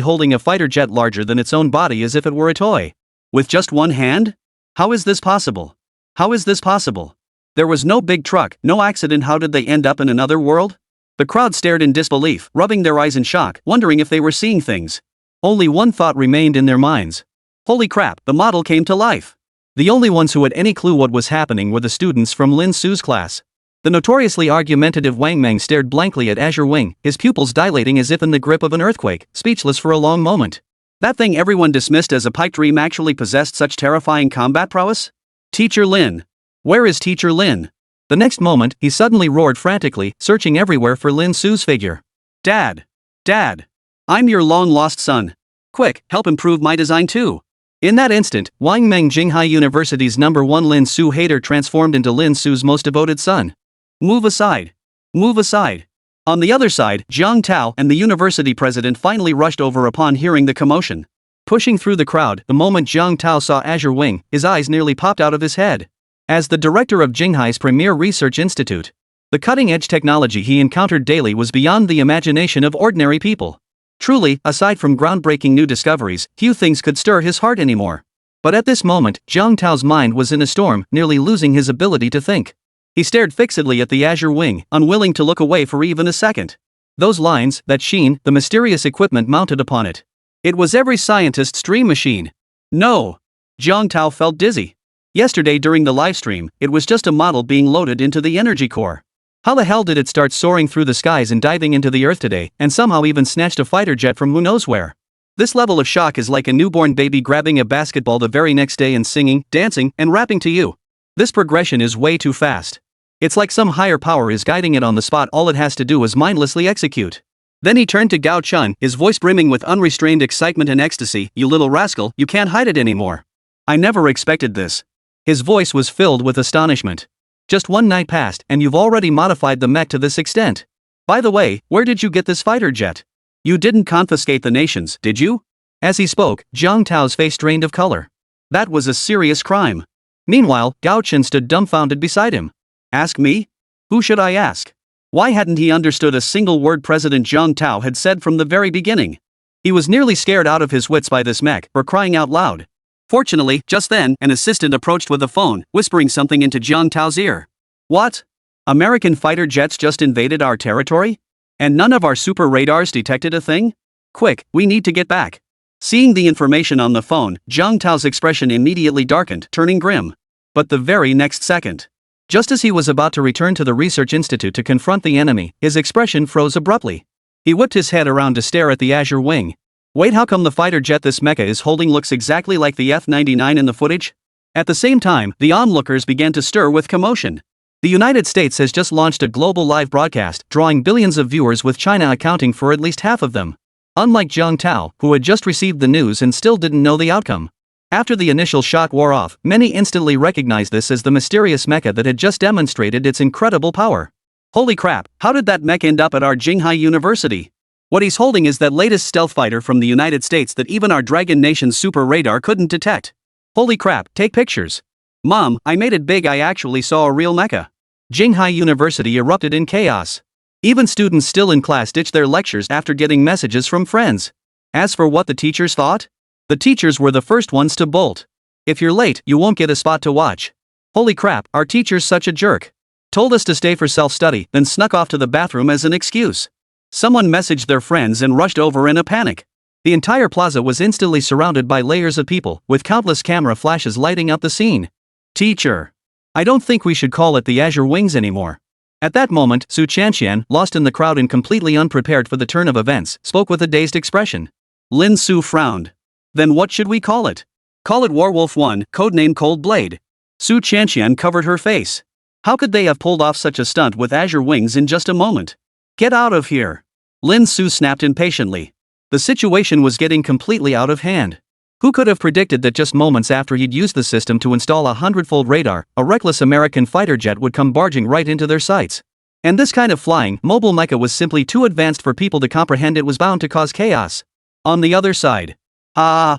holding a fighter jet larger than its own body as if it were a toy. With just one hand? How is this possible? How is this possible? There was no big truck, no accident. How did they end up in another world? The crowd stared in disbelief, rubbing their eyes in shock, wondering if they were seeing things. Only one thought remained in their minds. Holy crap, the model came to life. The only ones who had any clue what was happening were the students from Lin Su's class. The notoriously argumentative Wang Meng stared blankly at Azure Wing, his pupils dilating as if in the grip of an earthquake, speechless for a long moment. That thing everyone dismissed as a pipe dream actually possessed such terrifying combat prowess? Teacher Lin. Where is Teacher Lin? The next moment, he suddenly roared frantically, searching everywhere for Lin Su's figure. Dad! Dad! I'm your long-lost son. Quick, help improve my design too. In that instant, Wang Meng, Qinghai University's #1 Lin Su hater, transformed into Lin Su's most devoted son. Move aside. Move aside. On the other side, Jiang Tao and the university president finally rushed over upon hearing the commotion. Pushing through the crowd, the moment Jiang Tao saw Azure Wing, his eyes nearly popped out of his head. As the director of Qinghai's premier research institute, the cutting-edge technology he encountered daily was beyond the imagination of ordinary people. Truly, aside from groundbreaking new discoveries, few things could stir his heart anymore. But at this moment, Jiang Tao's mind was in a storm, nearly losing his ability to think. He stared fixedly at the azure wing, unwilling to look away for even a second. Those lines, that sheen, the mysterious equipment mounted upon it. It was every scientist's dream machine. No! Jiang Tao felt dizzy. Yesterday during the livestream, it was just a model being loaded into the energy core. How the hell did it start soaring through the skies and diving into the earth today, and somehow even snatched a fighter jet from who knows where? This level of shock is like a newborn baby grabbing a basketball the very next day and singing, dancing, and rapping to you. This progression is way too fast. It's like some higher power is guiding it on the spot. All it has to do is mindlessly execute. Then he turned to Gao Chun, his voice brimming with unrestrained excitement and ecstasy. You little rascal, you can't hide it anymore. I never expected this. His voice was filled with astonishment. Just one night passed, and you've already modified the mech to this extent. By the way, where did you get this fighter jet? You didn't confiscate the nations, did you? As he spoke, Jiang Tao's face drained of color. That was a serious crime. Meanwhile, Gao Chen stood dumbfounded beside him. Ask me? Who should I ask? Why hadn't he understood a single word President Jiang Tao had said from the very beginning? He was nearly scared out of his wits by this mech, for crying out loud. Fortunately, just then, an assistant approached with a phone, whispering something into Jiang Tao's ear. What? American fighter jets just invaded our territory? And none of our super radars detected a thing? Quick, we need to get back. Seeing the information on the phone, Jiang Tao's expression immediately darkened, turning grim. But the very next second, just as he was about to return to the research institute to confront the enemy, his expression froze abruptly. He whipped his head around to stare at the azure wing. Wait, how come the fighter jet this mecha is holding looks exactly like the F-99 in the footage? At the same time, the onlookers began to stir with commotion. The United States has just launched a global live broadcast, drawing billions of viewers, with China accounting for at least half of them. Unlike Jiang Tao, who had just received the news and still didn't know the outcome. After the initial shock wore off, many instantly recognized this as the mysterious mecha that had just demonstrated its incredible power. Holy crap, how did that mech end up at our Jinghai University? What he's holding is that latest stealth fighter from the United States that even our Dragon Nation's super radar couldn't detect. Holy crap, take pictures. Mom, I made it big, I actually saw a real mecha. Jinghai University erupted in chaos. Even students still in class ditched their lectures after getting messages from friends. As for what the teachers thought, the teachers were the first ones to bolt. If you're late, you won't get a spot to watch. Holy crap, our teacher's such a jerk. Told us to stay for self-study, then snuck off to the bathroom as an excuse. Someone messaged their friends and rushed over in a panic. The entire plaza was instantly surrounded by layers of people, with countless camera flashes lighting up the scene. Teacher. I don't think we should call it the Azure Wings anymore. At that moment, Su Chanxian, lost in the crowd and completely unprepared for the turn of events, spoke with a dazed expression. Lin Su frowned. Then what should we call it? Call it Warwolf 1, codename Cold Blade. Su Chanxian covered her face. How could they have pulled off such a stunt with Azure Wings in just a moment? Get out of here. Lin Su snapped impatiently. The situation was getting completely out of hand. Who could have predicted that just moments after he'd used the system to install a 100-fold radar, a reckless American fighter jet would come barging right into their sights? And this kind of flying, mobile mecha was simply too advanced for people to comprehend. It was bound to cause chaos. On the other side.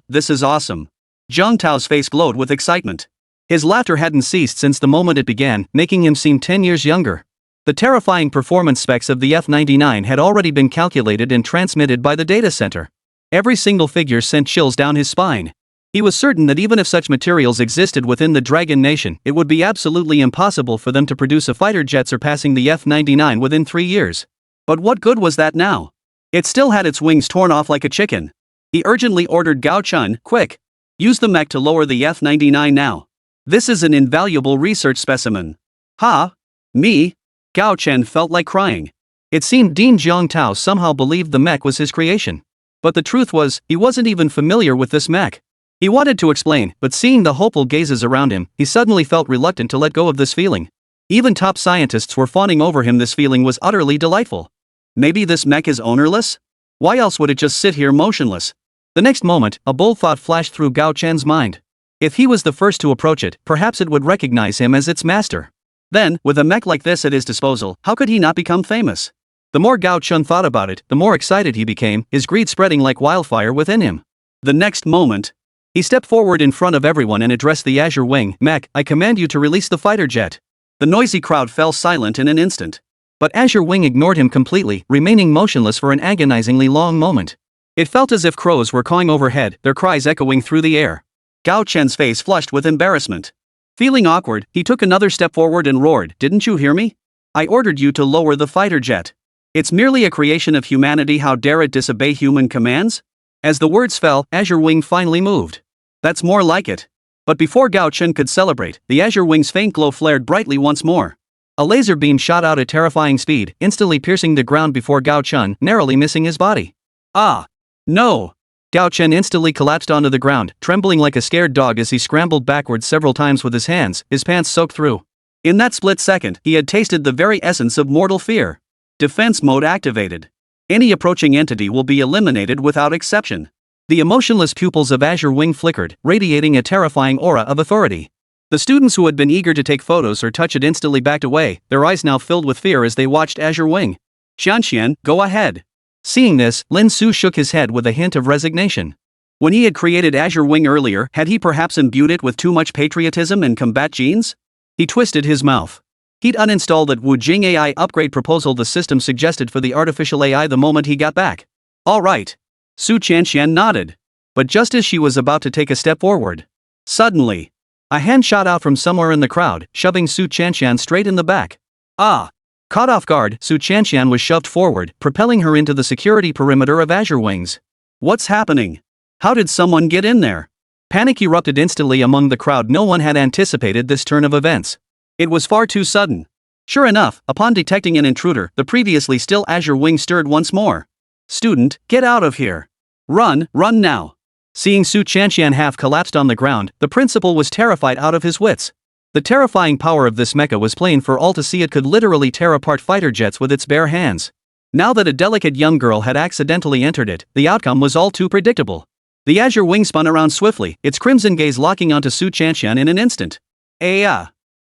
This is awesome. Jiang Tao's face glowed with excitement. His laughter hadn't ceased since the moment it began, making him seem 10 years younger. The terrifying performance specs of the F-99 had already been calculated and transmitted by the data center. Every single figure sent chills down his spine. He was certain that even if such materials existed within the Dragon Nation, it would be absolutely impossible for them to produce a fighter jet surpassing the F-99 within 3 years. But what good was that now? It still had its wings torn off like a chicken. He urgently ordered Gao Chun, quick. Use the mech to lower the F-99 now. This is an invaluable research specimen. Ha? Me? Gao Chen felt like crying. It seemed Dean Jiang Tao somehow believed the mech was his creation. But the truth was, he wasn't even familiar with this mech. He wanted to explain, but seeing the hopeful gazes around him, he suddenly felt reluctant to let go of this feeling. Even top scientists were fawning over him. This feeling was utterly delightful. Maybe this mech is ownerless? Why else would it just sit here motionless? The next moment, a bold thought flashed through Gao Chen's mind. If he was the first to approach it, perhaps it would recognize him as its master. Then, with a mech like this at his disposal, how could he not become famous? The more Gao Chun thought about it, the more excited he became, his greed spreading like wildfire within him. The next moment, he stepped forward in front of everyone and addressed the Azure Wing. Mech, I command you to release the fighter jet. The noisy crowd fell silent in an instant. But Azure Wing ignored him completely, remaining motionless for an agonizingly long moment. It felt as if crows were cawing overhead, their cries echoing through the air. Gao Chen's face flushed with embarrassment. Feeling awkward, he took another step forward and roared, "Didn't you hear me? I ordered you to lower the fighter jet. It's merely a creation of humanity, how dare it disobey human commands?" As the words fell, Azure Wing finally moved. That's more like it. But before Gao Chen could celebrate, the Azure Wing's faint glow flared brightly once more. A laser beam shot out at terrifying speed, instantly piercing the ground before Gao Chen, narrowly missing his body. Ah! No! Gao Chen instantly collapsed onto the ground, trembling like a scared dog as he scrambled backwards several times with his hands, his pants soaked through. In that split second, he had tasted the very essence of mortal fear. Defense mode activated. Any approaching entity will be eliminated without exception. The emotionless pupils of Azure Wing flickered, radiating a terrifying aura of authority. The students who had been eager to take photos or touch it instantly backed away, their eyes now filled with fear as they watched Azure Wing. "Xianxian, go ahead." Seeing this, Lin Su shook his head with a hint of resignation. When he had created Azure Wing earlier, had he perhaps imbued it with too much patriotism and combat genes? He twisted his mouth. He'd uninstalled that Wu Jing AI upgrade proposal the system suggested for the artificial AI the moment he got back. All right. Su Qianxian nodded. But just as she was about to take a step forward, suddenly, a hand shot out from somewhere in the crowd, shoving Su Qianxian straight in the back. Ah! Caught off guard, Su Qianxian was shoved forward, propelling her into the security perimeter of Azure Wings. What's happening? How did someone get in there? Panic erupted instantly among the crowd. No one had anticipated this turn of events. It was far too sudden. Sure enough, upon detecting an intruder, the previously still Azure Wing stirred once more. "Student, get out of here. Run now." Seeing Su Qianxian half collapsed on the ground, the principal was terrified out of his wits. The terrifying power of this mecha was plain for all to see. It could literally tear apart fighter jets with its bare hands. Now that a delicate young girl had accidentally entered it, the outcome was all too predictable. The Azure Wing spun around swiftly, its crimson gaze locking onto Su Qianxian in an instant.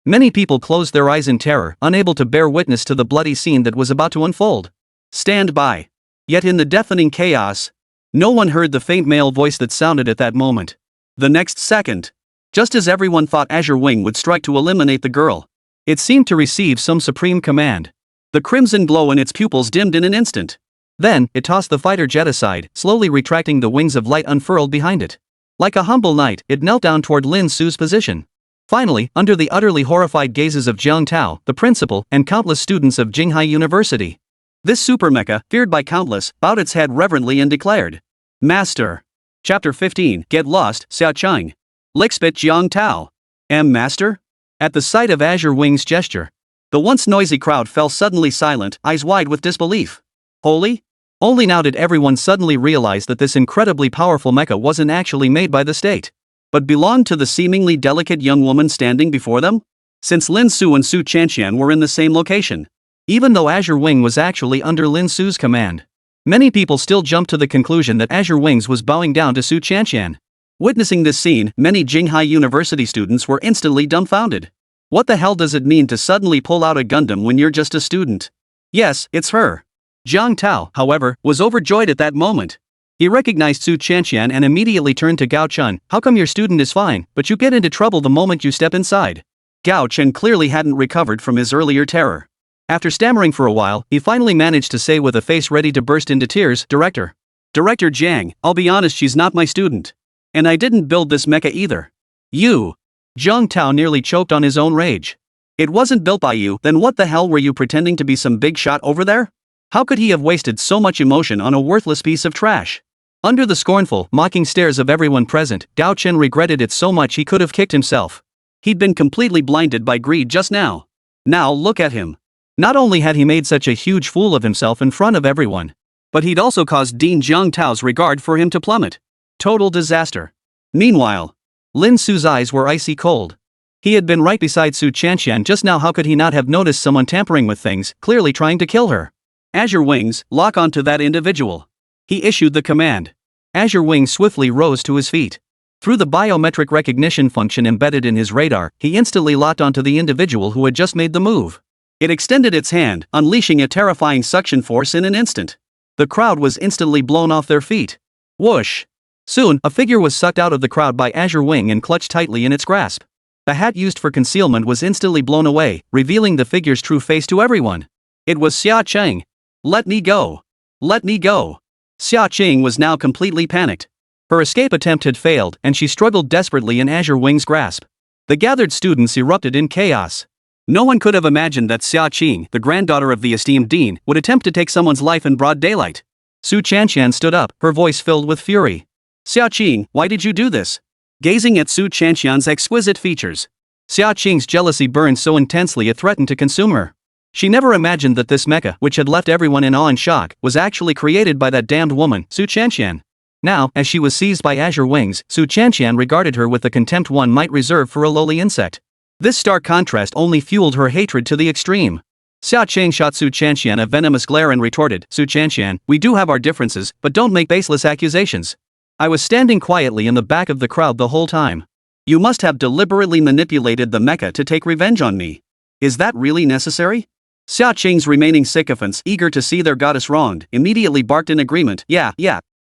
Many people closed their eyes in terror, unable to bear witness to the bloody scene that was about to unfold. "Stand by." Yet in the deafening chaos, no one heard the faint male voice that sounded at that moment. The next second, just as everyone thought Azure Wing would strike to eliminate the girl, it seemed to receive some supreme command. The crimson glow in its pupils dimmed in an instant. Then, it tossed the fighter jet aside, slowly retracting. The wings of light unfurled behind it. Like a humble knight, it knelt down toward Lin Su's position. Finally, under the utterly horrified gazes of Jiang Tao, the principal, and countless students of Jinghai University, this super mecha, feared by countless, bowed its head reverently and declared, "Master." Chapter 15, Get Lost, Xiao Chang. Lickspit Jiang Tao. Master? At the sight of Azure Wing's gesture, the once noisy crowd fell suddenly silent, eyes wide with disbelief. Holy? Only now did everyone suddenly realize that this incredibly powerful mecha wasn't actually made by the state, but belonged to the seemingly delicate young woman standing before them? Since Lin Su and Su Qianxian were in the same location, even though Azure Wing was actually under Lin Su's command, many people still jumped to the conclusion that Azure Wings was bowing down to Su Qianxian. Witnessing this scene, many Jinghai University students were instantly dumbfounded. What the hell does it mean to suddenly pull out a Gundam when you're just a student? Yes, it's her. Jiang Tao, however, was overjoyed at that moment. He recognized Su Qianxian and immediately turned to Gao Chen. "How come your student is fine, but you get into trouble the moment you step inside?" Gao Chen clearly hadn't recovered from his earlier terror. After stammering for a while, he finally managed to say with a face ready to burst into tears, Director Jiang, I'll be honest, she's not my student. And I didn't build this mecha either. You." Jiang Tao nearly choked on his own rage. "It wasn't built by you, then what the hell were you pretending to be, some big shot over there? How could he have wasted so much emotion on a worthless piece of trash?" Under the scornful, mocking stares of everyone present, Gao Chen regretted it so much he could have kicked himself. He'd been completely blinded by greed just now. Now look at him. Not only had he made such a huge fool of himself in front of everyone, but he'd also caused Dean Jiang Tao's regard for him to plummet. Total disaster. Meanwhile, Lin Su's eyes were icy cold. He had been right beside Su Qianxian just now. How could he not have noticed someone tampering with things, clearly trying to kill her? "Azure Wings, lock onto that individual." He issued the command. Azure Wings swiftly rose to his feet. Through the biometric recognition function embedded in his radar, he instantly locked onto the individual who had just made the move. It extended its hand, unleashing a terrifying suction force in an instant. The crowd was instantly blown off their feet. Whoosh! Soon, a figure was sucked out of the crowd by Azure Wing and clutched tightly in its grasp. The hat used for concealment was instantly blown away, revealing the figure's true face to everyone. It was Xia Cheng. "Let me go! Let me go!" Xia Cheng was now completely panicked. Her escape attempt had failed, and she struggled desperately in Azure Wing's grasp. The gathered students erupted in chaos. No one could have imagined that Xia Qing, the granddaughter of the esteemed dean, would attempt to take someone's life in broad daylight. Su Chanxian stood up, her voice filled with fury. Xia Qing, why did you do this? Gazing at Su Chanxian's exquisite features, Xia Qing's jealousy burned so intensely it threatened to consume her. She never imagined that this mecha, which had left everyone in awe and shock, was actually created by that damned woman, Su Chanxian. Now, as she was seized by azure wings, Su Chanxian regarded her with the contempt one might reserve for a lowly insect. This stark contrast only fueled her hatred to the extreme. Xia Qing shot Su Chanxian a venomous glare and retorted, Su Chanxian, we do have our differences, but don't make baseless accusations. I was standing quietly in the back of the crowd the whole time. You must have deliberately manipulated the mecha to take revenge on me. Is that really necessary? Xia Qing's remaining sycophants, eager to see their goddess wronged, immediately barked in agreement, yeah.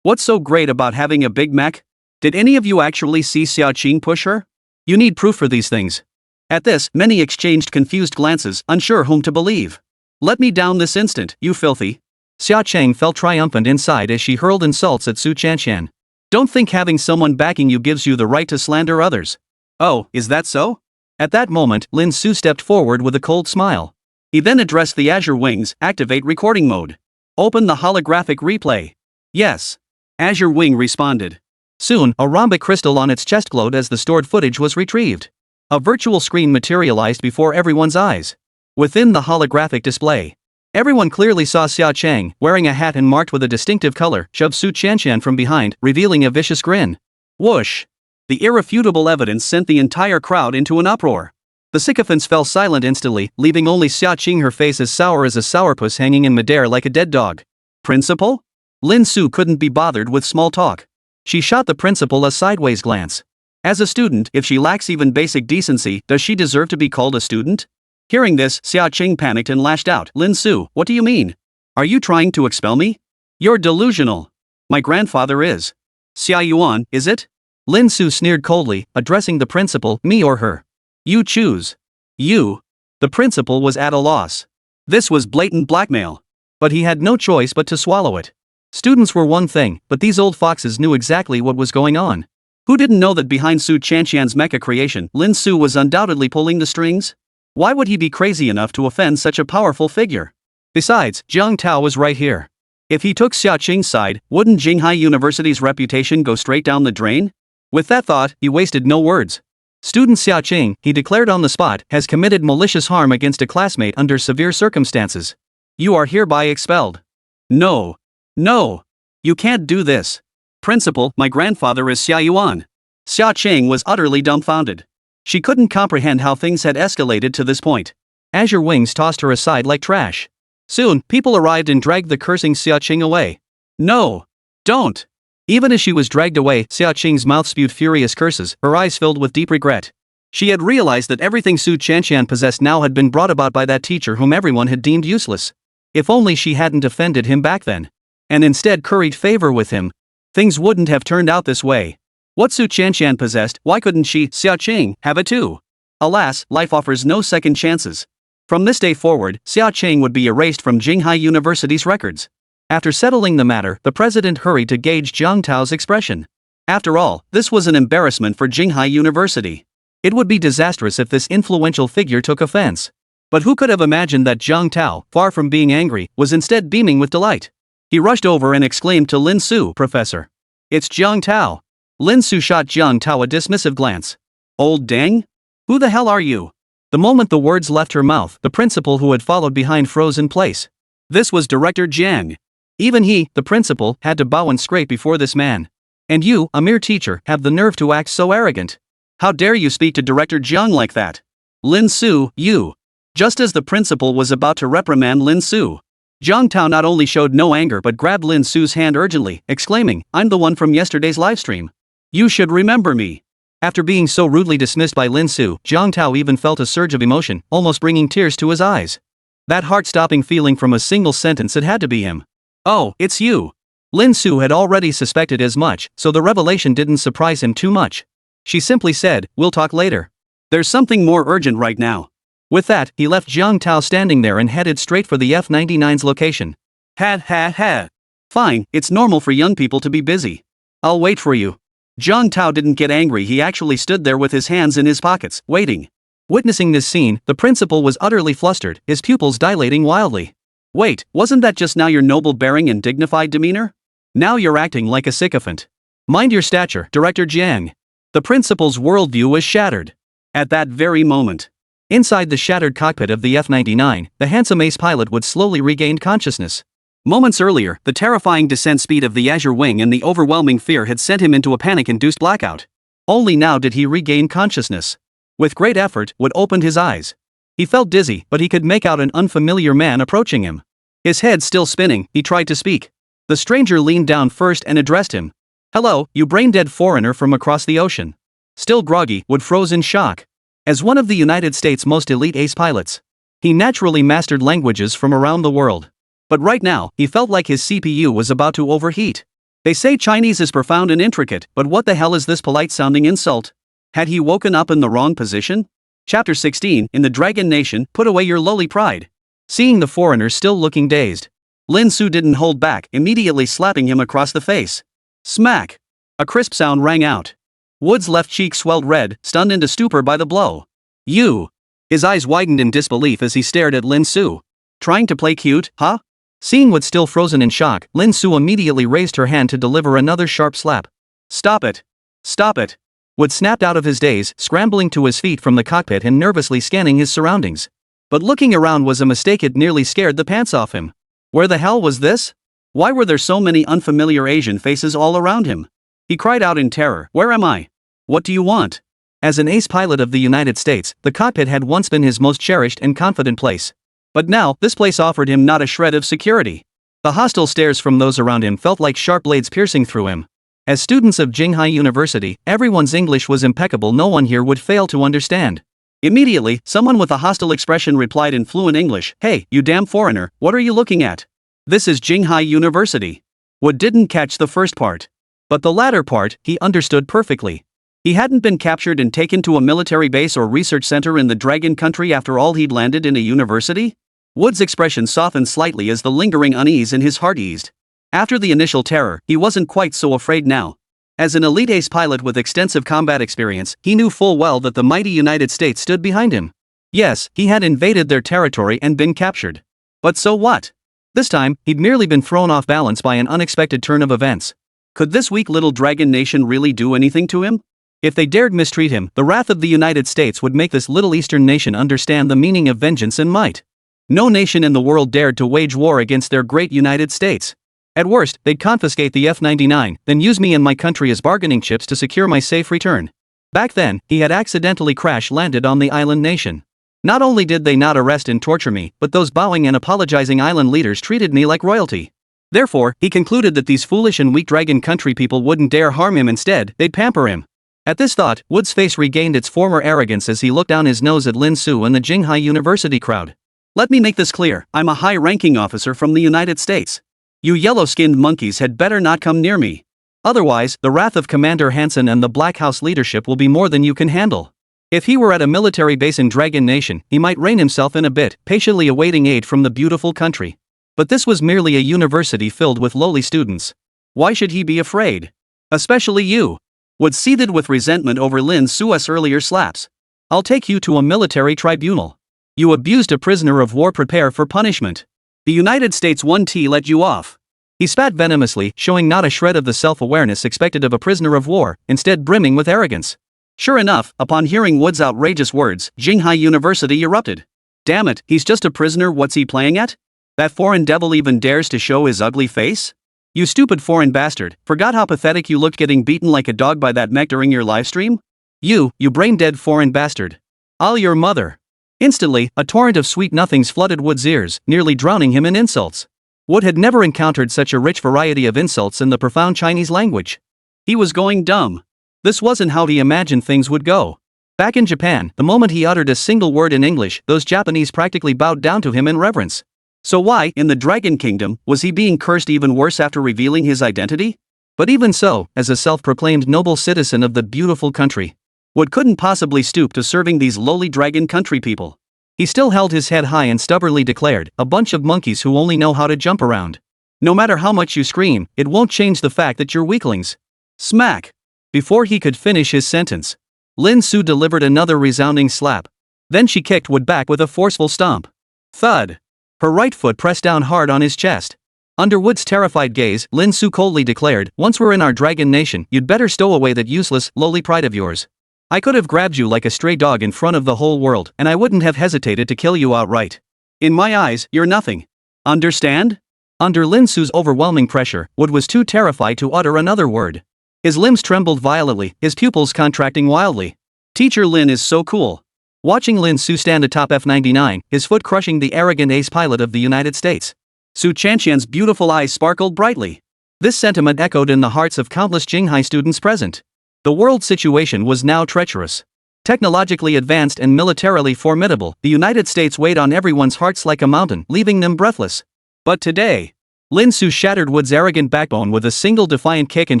What's so great about having a big mech? Did any of you actually see Xia Qing push her? You need proof for these things. At this, many exchanged confused glances, unsure whom to believe. Let me down this instant, you filthy. Xia Qing felt triumphant inside as she hurled insults at Su Chanxian. Don't think having someone backing you gives you the right to slander others. Oh, is that so? At that moment, Lin Su stepped forward with a cold smile. He then addressed the azure wings, activate recording mode. Open the holographic replay. Yes. Azure Wing responded. Soon, a rhombic crystal on its chest glowed as the stored footage was retrieved. A virtual screen materialized before everyone's eyes. Within the holographic display, everyone clearly saw Xia Qing, wearing a hat and marked with a distinctive color, shove Su Chanxian from behind, revealing a vicious grin. Whoosh! The irrefutable evidence sent the entire crowd into an uproar. The sycophants fell silent instantly, leaving only Xia Qing, her face as sour as a sourpuss, hanging in midair like a dead dog. Principal? Lin Su couldn't be bothered with small talk. She shot the principal a sideways glance. As a student, if she lacks even basic decency, does she deserve to be called a student? Hearing this, Xia Qing panicked and lashed out. Lin Su, what do you mean? Are you trying to expel me? You're delusional. My grandfather is. Xia Yuan, is it? Lin Su sneered coldly, addressing the principal, me or her. You choose. You. The principal was at a loss. This was blatant blackmail. But he had no choice but to swallow it. Students were one thing, but these old foxes knew exactly what was going on. Who didn't know that behind Su Chanxian's mecha creation, Lin Su was undoubtedly pulling the strings? Why would he be crazy enough to offend such a powerful figure? Besides, Jiang Tao was right here. If he took Xia Qing's side, wouldn't Jinghai University's reputation go straight down the drain? With that thought, he wasted no words. Student Xia Qing, he declared on the spot, has committed malicious harm against a classmate under severe circumstances. You are hereby expelled. No. You can't do this. Principal, my grandfather is Xia Yuan. Xia Qing was utterly dumbfounded. She couldn't comprehend how things had escalated to this point. Azure Wings tossed her aside like trash. Soon, people arrived and dragged the cursing Xia Qing away. No. Don't. Even as she was dragged away, Xia Qing's mouth spewed furious curses, her eyes filled with deep regret. She had realized that everything Su Chanxian possessed now had been brought about by that teacher whom everyone had deemed useless. If only she hadn't offended him back then, and instead curried favor with him, things wouldn't have turned out this way. What Su Chanxian possessed, why couldn't she, Xia Qing, have it too? Alas, life offers no second chances. From this day forward, Xia Qing would be erased from Jinghai University's records. After settling the matter, the president hurried to gauge Jiang Tao's expression. After all, this was an embarrassment for Jinghai University. It would be disastrous if this influential figure took offense. But who could have imagined that Jiang Tao, far from being angry, was instead beaming with delight? He rushed over and exclaimed to Lin Su, Professor. It's Jiang Tao. Lin Su shot Jiang Tao a dismissive glance. Old dang? Who the hell are you? The moment the words left her mouth, the principal who had followed behind froze in place. This was Director Jiang. Even he, the principal, had to bow and scrape before this man. And you, a mere teacher, have the nerve to act so arrogant. How dare you speak to Director Jiang like that? Lin Su, you. Just as the principal was about to reprimand Lin Su, Jiang Tao not only showed no anger but grabbed Lin Su's hand urgently, exclaiming, I'm the one from yesterday's livestream. You should remember me. After being so rudely dismissed by Lin Su, Jiang Tao even felt a surge of emotion, almost bringing tears to his eyes. That heart-stopping feeling from a single sentence had to be him. Oh, it's you. Lin Su had already suspected as much, so the revelation didn't surprise him too much. She simply said, we'll talk later. There's something more urgent right now. With that, he left Jiang Tao standing there and headed straight for the F-99's location. Ha. Fine, it's normal for young people to be busy. I'll wait for you. Zhang Tao didn't get angry, he actually stood there with his hands in his pockets, waiting. Witnessing this scene, the principal was utterly flustered, his pupils dilating wildly. Wait, wasn't that just now your noble bearing and dignified demeanor? Now you're acting like a sycophant. Mind your stature, Director Jiang. The principal's worldview was shattered. At that very moment, inside the shattered cockpit of the F-99, the handsome ace pilot would slowly regain consciousness. Moments earlier, the terrifying descent speed of the Azure Wing and the overwhelming fear had sent him into a panic-induced blackout. Only now did he regain consciousness. With great effort, Wood opened his eyes. He felt dizzy, but he could make out an unfamiliar man approaching him. His head still spinning, he tried to speak. The stranger leaned down first and addressed him. "Hello, you brain-dead foreigner from across the ocean." Still groggy, Wood froze in shock. As one of the United States' most elite ace pilots, he naturally mastered languages from around the world. But right now, he felt like his CPU was about to overheat. They say Chinese is profound and intricate, but what the hell is this polite-sounding insult? Had he woken up in the wrong position? Chapter 16, in the Dragon Nation, put away your lowly pride. Seeing the foreigner still looking dazed, Lin Su didn't hold back, immediately slapping him across the face. Smack! A crisp sound rang out. Wood's left cheek swelled red, stunned into stupor by the blow. You! His eyes widened in disbelief as he stared at Lin Su. Trying to play cute, huh? Seeing Wood still frozen in shock, Lin Su immediately raised her hand to deliver another sharp slap. Stop it! Stop it! Wood snapped out of his daze, scrambling to his feet from the cockpit and nervously scanning his surroundings. But looking around was a mistake, it nearly scared the pants off him. Where the hell was this? Why were there so many unfamiliar Asian faces all around him? He cried out in terror, "Where am I? What do you want?" As an ace pilot of the United States, the cockpit had once been his most cherished and confident place. But now, this place offered him not a shred of security. The hostile stares from those around him felt like sharp blades piercing through him. As students of Jinghai University, everyone's English was impeccable, no one here would fail to understand. Immediately, someone with a hostile expression replied in fluent English, "Hey, you damn foreigner, what are you looking at? This is Jinghai University." Wood didn't catch the first part. But the latter part, he understood perfectly. He hadn't been captured and taken to a military base or research center in the Dragon Country after all, he'd landed in a university? Wood's expression softened slightly as the lingering unease in his heart eased. After the initial terror, he wasn't quite so afraid now. As an elite ace pilot with extensive combat experience, he knew full well that the mighty United States stood behind him. Yes, he had invaded their territory and been captured. But so what? This time, he'd merely been thrown off balance by an unexpected turn of events. Could this weak little dragon nation really do anything to him? If they dared mistreat him, the wrath of the United States would make this little eastern nation understand the meaning of vengeance and might. No nation in the world dared to wage war against their great United States. At worst, they'd confiscate the F-99, then use me and my country as bargaining chips to secure my safe return. Back then, he had accidentally crash-landed on the island nation. Not only did they not arrest and torture me, but those bowing and apologizing island leaders treated me like royalty. Therefore, he concluded that these foolish and weak dragon country people wouldn't dare harm him, instead, they'd pamper him. At this thought, Wood's face regained its former arrogance as he looked down his nose at Lin Su and the Jinghai University crowd. Let me make this clear, I'm a high-ranking officer from the United States. You yellow-skinned monkeys had better not come near me. Otherwise, the wrath of Commander Hansen and the Black House leadership will be more than you can handle. If he were at a military base in Dragon Nation, he might rein himself in a bit, patiently awaiting aid from the beautiful country. But this was merely a university filled with lowly students. Why should he be afraid? Especially you. Wood seethed with resentment over Lin Su's earlier slaps. I'll take you to a military tribunal. You abused a prisoner of war, prepare for punishment. The United States 1T let you off. He spat venomously, showing not a shred of the self-awareness expected of a prisoner of war, instead brimming with arrogance. Sure enough, upon hearing Wood's outrageous words, Jinghai University erupted. Damn it, he's just a prisoner, what's he playing at? That foreign devil even dares to show his ugly face? You stupid foreign bastard, forgot how pathetic you looked getting beaten like a dog by that mech during your livestream? You brain-dead foreign bastard. I'll your mother. Instantly, a torrent of sweet nothings flooded Wood's ears, nearly drowning him in insults. Wood had never encountered such a rich variety of insults in the profound Chinese language. He was going dumb. This wasn't how he imagined things would go. Back in Japan, the moment he uttered a single word in English, those Japanese practically bowed down to him in reverence. So why, in the Dragon Kingdom, was he being cursed even worse after revealing his identity? But even so, as a self-proclaimed noble citizen of the beautiful country, Wood couldn't possibly stoop to serving these lowly dragon country people. He still held his head high and stubbornly declared, a bunch of monkeys who only know how to jump around. No matter how much you scream, it won't change the fact that you're weaklings. Smack! Before he could finish his sentence, Lin Su delivered another resounding slap. Then she kicked Wood back with a forceful stomp. Thud. Her right foot pressed down hard on his chest. Under Wood's terrified gaze, Lin Su coldly declared, "Once we're in our dragon nation, you'd better stow away that useless, lowly pride of yours. I could have grabbed you like a stray dog in front of the whole world, and I wouldn't have hesitated to kill you outright. In my eyes, you're nothing. Understand?" Under Lin Su's overwhelming pressure, Wood was too terrified to utter another word. His limbs trembled violently, his pupils contracting wildly. Teacher Lin is so cool. Watching Lin Su stand atop F-99, his foot crushing the arrogant ace pilot of the United States, Su Chanqian's beautiful eyes sparkled brightly. This sentiment echoed in the hearts of countless Jinghai students present. The world situation was now treacherous. Technologically advanced and militarily formidable, the United States weighed on everyone's hearts like a mountain, leaving them breathless. But today, Lin Su shattered Wood's arrogant backbone with a single defiant kick and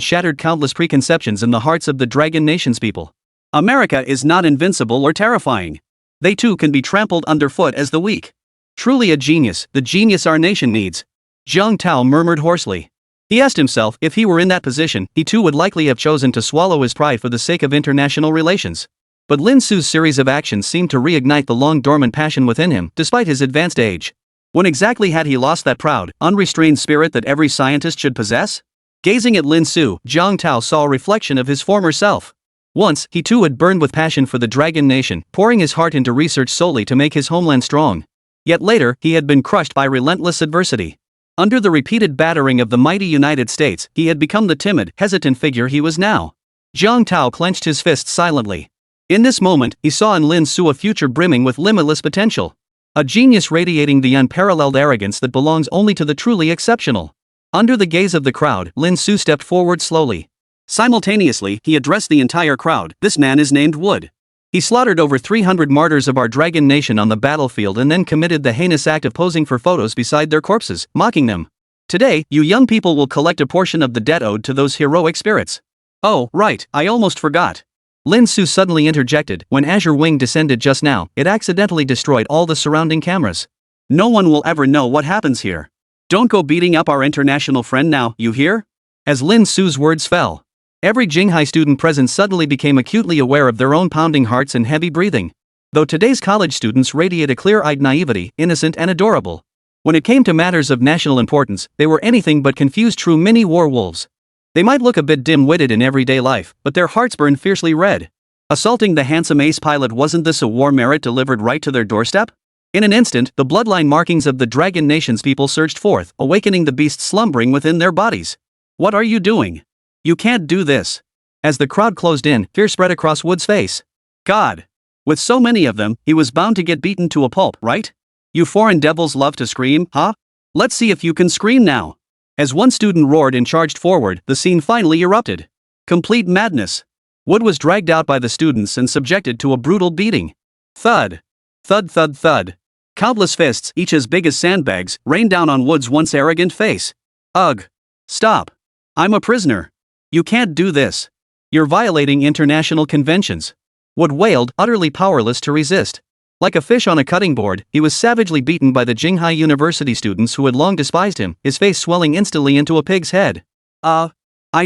shattered countless preconceptions in the hearts of the Dragon Nation's people. America is not invincible or terrifying. They too can be trampled underfoot as the weak. Truly a genius, the genius our nation needs. Jiang Tao murmured hoarsely. He asked himself, if he were in that position, he too would likely have chosen to swallow his pride for the sake of international relations. But Lin Su's series of actions seemed to reignite the long-dormant passion within him, despite his advanced age. When exactly had he lost that proud, unrestrained spirit that every scientist should possess? Gazing at Lin Su, Jiang Tao saw a reflection of his former self. Once, he too had burned with passion for the Dragon Nation, pouring his heart into research solely to make his homeland strong. Yet later, he had been crushed by relentless adversity. Under the repeated battering of the mighty United States, he had become the timid, hesitant figure he was now. Jiang Tao clenched his fists silently. In this moment, he saw in Lin Su a future brimming with limitless potential. A genius radiating the unparalleled arrogance that belongs only to the truly exceptional. Under the gaze of the crowd, Lin Su stepped forward slowly. Simultaneously, he addressed the entire crowd. This man is named Wood. He slaughtered over 300 martyrs of our Dragon Nation on the battlefield and then committed the heinous act of posing for photos beside their corpses, mocking them. Today, you young people will collect a portion of the debt owed to those heroic spirits. Oh, right, I almost forgot. Lin Su suddenly interjected. When Azure Wing descended just now, it accidentally destroyed all the surrounding cameras. No one will ever know what happens here. Don't go beating up our international friend now, you hear? As Lin Su's words fell, every Jinghai student present suddenly became acutely aware of their own pounding hearts and heavy breathing. Though today's college students radiate a clear-eyed naivety, innocent and adorable, when it came to matters of national importance, they were anything but confused true mini-war wolves. They might look a bit dim-witted in everyday life, but their hearts burned fiercely red. Assaulting the handsome ace pilot, wasn't this a war merit delivered right to their doorstep? In an instant, the bloodline markings of the Dragon Nation's people surged forth, awakening the beasts slumbering within their bodies. What are you doing? You can't do this. As the crowd closed in, fear spread across Wood's face. God! With so many of them, he was bound to get beaten to a pulp, right? You foreign devils love to scream, huh? Let's see if you can scream now. As one student roared and charged forward, the scene finally erupted. Complete madness. Wood was dragged out by the students and subjected to a brutal beating. Thud. Thud thud thud. Countless fists, each as big as sandbags, rained down on Wood's once arrogant face. Ugh. Stop. I'm a prisoner. You can't do this. You're violating international conventions. Wood wailed, utterly powerless to resist. Like a fish on a cutting board, he was savagely beaten by the Jinghai University students who had long despised him, his face swelling instantly into a pig's head. I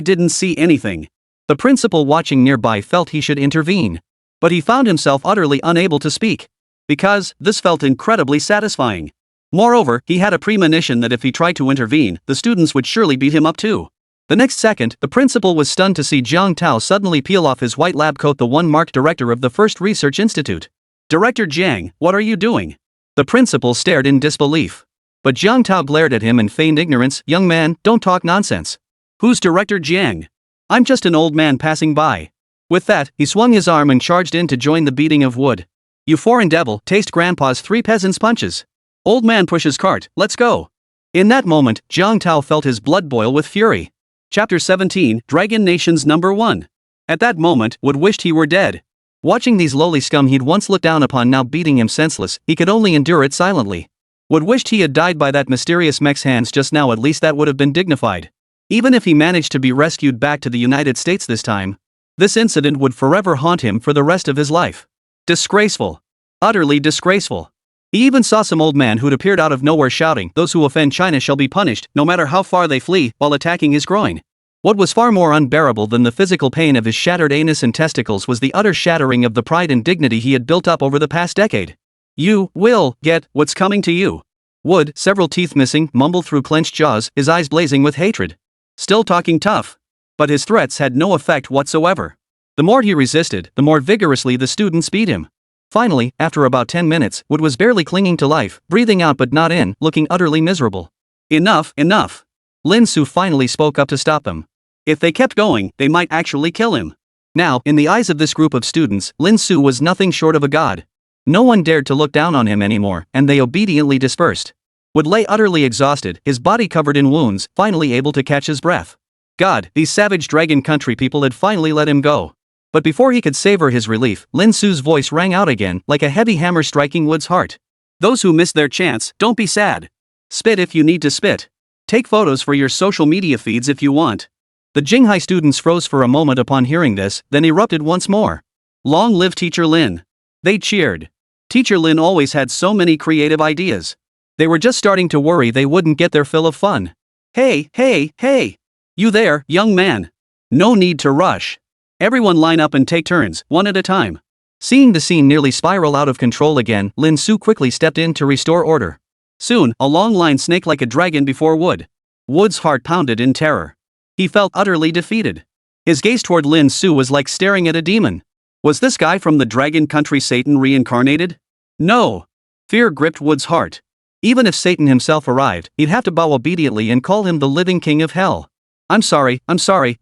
didn't see anything. The principal watching nearby felt he should intervene. But he found himself utterly unable to speak. Because, this felt incredibly satisfying. Moreover, he had a premonition that if he tried to intervene, the students would surely beat him up too. The next second, the principal was stunned to see Jiang Tao suddenly peel off his white lab coat, the one marked director of the First Research Institute. Director Jiang, what are you doing? The principal stared in disbelief. But Jiang Tao glared at him in feigned ignorance. Young man, don't talk nonsense. Who's Director Jiang? I'm just an old man passing by. With that, he swung his arm and charged in to join the beating of Wood. You foreign devil, taste grandpa's 3 peasants' punches. Old man pushes cart, let's go. In that moment, Jiang Tao felt his blood boil with fury. Chapter 17, Dragon Nation's Number 1. At that moment, Wood wished he were dead. Watching these lowly scum he'd once looked down upon now beating him senseless, he could only endure it silently. Wood wished he had died by that mysterious mech's hands just now, at least that would have been dignified. Even if he managed to be rescued back to the United States this time, this incident would forever haunt him for the rest of his life. Disgraceful. Utterly disgraceful. He even saw some old man who'd appeared out of nowhere shouting, "Those who offend China shall be punished, no matter how far they flee," while attacking his groin. What was far more unbearable than the physical pain of his shattered anus and testicles was the utter shattering of the pride and dignity he had built up over the past decade. You will get what's coming to you. Wood, several teeth missing, mumbled through clenched jaws, his eyes blazing with hatred. Still talking tough. But his threats had no effect whatsoever. The more he resisted, the more vigorously the students beat him. Finally, after about 10 minutes, Wood was barely clinging to life, breathing out but not in, looking utterly miserable. Enough, enough. Lin Su finally spoke up to stop them. If they kept going, they might actually kill him. Now, in the eyes of this group of students, Lin Su was nothing short of a god. No one dared to look down on him anymore, and they obediently dispersed. Wood lay utterly exhausted, his body covered in wounds, finally able to catch his breath. God, these savage dragon country people had finally let him go. But before he could savor his relief, Lin Su's voice rang out again, like a heavy hammer striking Wood's heart. Those who missed their chance, don't be sad. Spit if you need to spit. Take photos for your social media feeds if you want. The Jinghai students froze for a moment upon hearing this, then erupted once more. Long live Teacher Lin. They cheered. Teacher Lin always had so many creative ideas. They were just starting to worry they wouldn't get their fill of fun. Hey, hey, hey! You there, young man. No need to rush. Everyone line up and take turns, one at a time. Seeing the scene nearly spiral out of control again, Lin Su quickly stepped in to restore order. Soon, a long line snaked like a dragon before Wood. Wood's heart pounded in terror. He felt utterly defeated. His gaze toward Lin Su was like staring at a demon. Was this guy from the dragon country Satan reincarnated? No. Fear gripped Wood's heart. Even if Satan himself arrived, he'd have to bow obediently and call him the living king of hell. I'm sorry,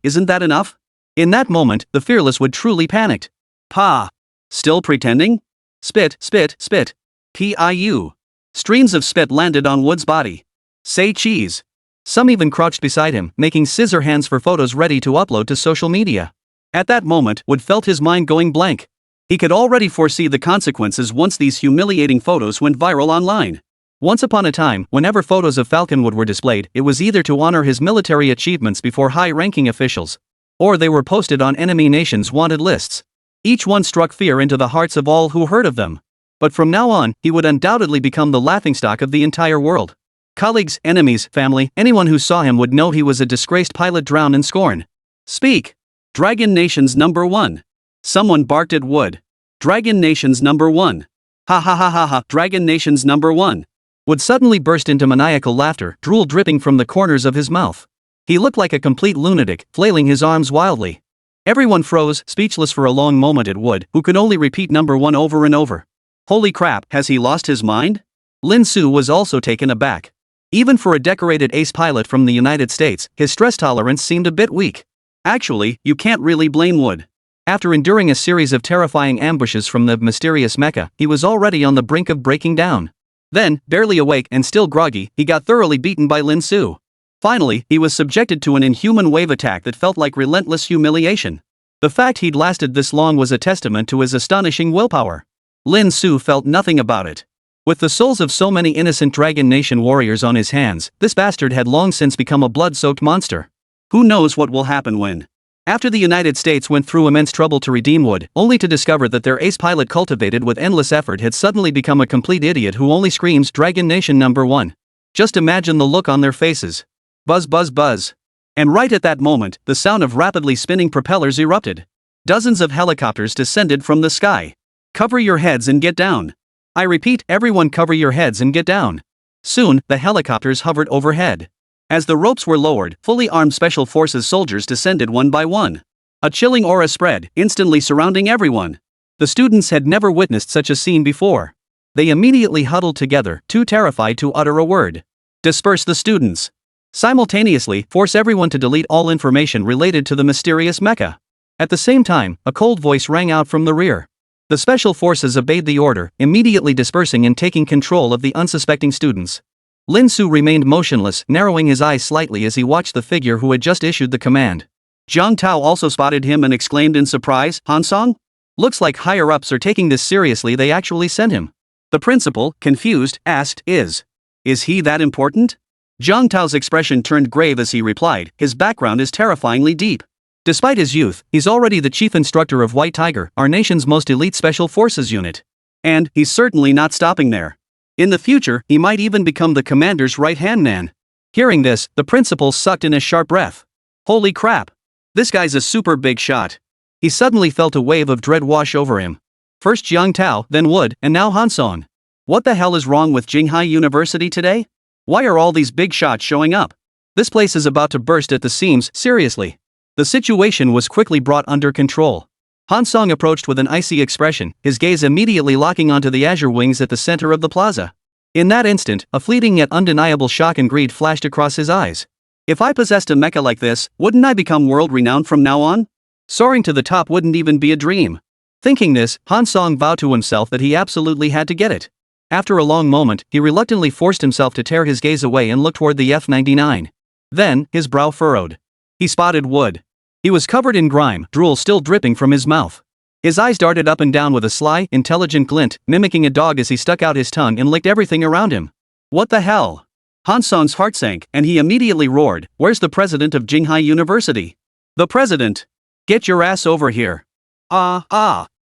isn't that enough? In that moment, the fearless Wood truly panicked. Pa! Still pretending? Spit, spit, spit. P-I-U. Streams of spit landed on Wood's body. Say cheese. Some even crouched beside him, making scissor hands for photos ready to upload to social media. At that moment, Wood felt his mind going blank. He could already foresee the consequences once these humiliating photos went viral online. Once upon a time, whenever photos of Falconwood were displayed, it was either to honor his military achievements before high-ranking officials, or they were posted on enemy nations' wanted lists. Each one struck fear into the hearts of all who heard of them. But from now on, he would undoubtedly become the laughingstock of the entire world. Colleagues, enemies, family, anyone who saw him would know he was a disgraced pilot drowned in scorn. Speak! Dragon Nation's #1. Someone barked at Wood. Dragon Nation's #1. Ha ha ha ha ha, Dragon Nation's #1. Wood suddenly burst into maniacal laughter, drool dripping from the corners of his mouth. He looked like a complete lunatic, flailing his arms wildly. Everyone froze, speechless for a long moment at Wood, who could only repeat #1 over and over. Holy crap, has he lost his mind? Lin Su was also taken aback. Even for a decorated ace pilot from the United States, his stress tolerance seemed a bit weak. Actually, you can't really blame Wood. After enduring a series of terrifying ambushes from the mysterious mecha, he was already on the brink of breaking down. Then, barely awake and still groggy, he got thoroughly beaten by Lin Su. Finally, he was subjected to an inhuman wave attack that felt like relentless humiliation. The fact he'd lasted this long was a testament to his astonishing willpower. Lin Su felt nothing about it. With the souls of so many innocent Dragon Nation warriors on his hands, this bastard had long since become a blood-soaked monster. Who knows what will happen when? After the United States went through immense trouble to redeem Wood, only to discover that their ace pilot cultivated with endless effort had suddenly become a complete idiot who only screams Dragon Nation #1. Just imagine the look on their faces. Buzz buzz buzz. And right at that moment, the sound of rapidly spinning propellers erupted. Dozens of helicopters descended from the sky. Cover your heads and get down. I repeat, everyone cover your heads and get down. Soon, the helicopters hovered overhead. As the ropes were lowered, fully armed Special Forces soldiers descended one by one. A chilling aura spread, instantly surrounding everyone. The students had never witnessed such a scene before. They immediately huddled together, too terrified to utter a word. Disperse the students. Simultaneously, force everyone to delete all information related to the mysterious mecha. At the same time, a cold voice rang out from the rear. The Special Forces obeyed the order, immediately dispersing and taking control of the unsuspecting students. Lin Su remained motionless, narrowing his eyes slightly as he watched the figure who had just issued the command. Jiang Tao also spotted him and exclaimed in surprise, "Hansong? Looks like higher-ups are taking this seriously, they actually sent him." The principal, confused, asked, Is he that important?" Jiang Tao's expression turned grave as he replied, "His background is terrifyingly deep. Despite his youth, he's already the chief instructor of White Tiger, our nation's most elite special forces unit. And he's certainly not stopping there. In the future, he might even become the commander's right-hand man." Hearing this, the principal sucked in a sharp breath. Holy crap! This guy's a super big shot. He suddenly felt a wave of dread wash over him. First Jiang Tao, then Wood, and now Han Song. What the hell is wrong with Jinghai University today? Why are all these big shots showing up? This place is about to burst at the seams, seriously. The situation was quickly brought under control. Han Song approached with an icy expression, his gaze immediately locking onto the azure wings at the center of the plaza. In that instant, a fleeting yet undeniable shock and greed flashed across his eyes. If I possessed a mecha like this, wouldn't I become world-renowned from now on? Soaring to the top wouldn't even be a dream. Thinking this, Han Song vowed to himself that he absolutely had to get it. After a long moment, he reluctantly forced himself to tear his gaze away and look toward the F-99. Then, his brow furrowed. He spotted Wood. He was covered in grime, drool still dripping from his mouth. His eyes darted up and down with a sly, intelligent glint, mimicking a dog as he stuck out his tongue and licked everything around him. What the hell? Han Song's heart sank, and he immediately roared, "Where's the president of Jinghai University?" "The president? Get your ass over here."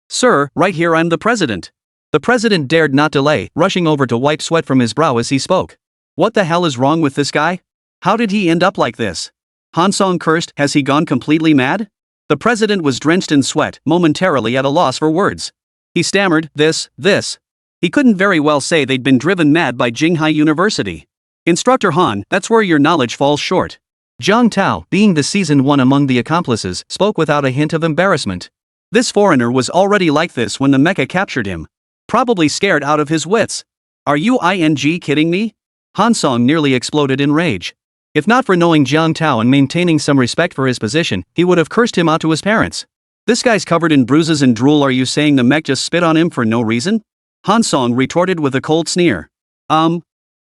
Sir, right here, I'm the president." The president dared not delay, rushing over to wipe sweat from his brow as he spoke. What the hell is wrong with this guy? How did he end up like this? Han Song cursed, has he gone completely mad? The president was drenched in sweat, momentarily at a loss for words. He stammered, this. He couldn't very well say they'd been driven mad by Jinghai University. Instructor Han, that's where your knowledge falls short. Jiang Tao, being the seasoned one among the accomplices, spoke without a hint of embarrassment. This foreigner was already like this when the mecha captured him. Probably scared out of his wits. Are you kidding me? Han Song nearly exploded in rage. If not for knowing Jiang Tao and maintaining some respect for his position, he would have cursed him out to his parents. This guy's covered in bruises and drool, are you saying the mech just spit on him for no reason? Han Song retorted with a cold sneer.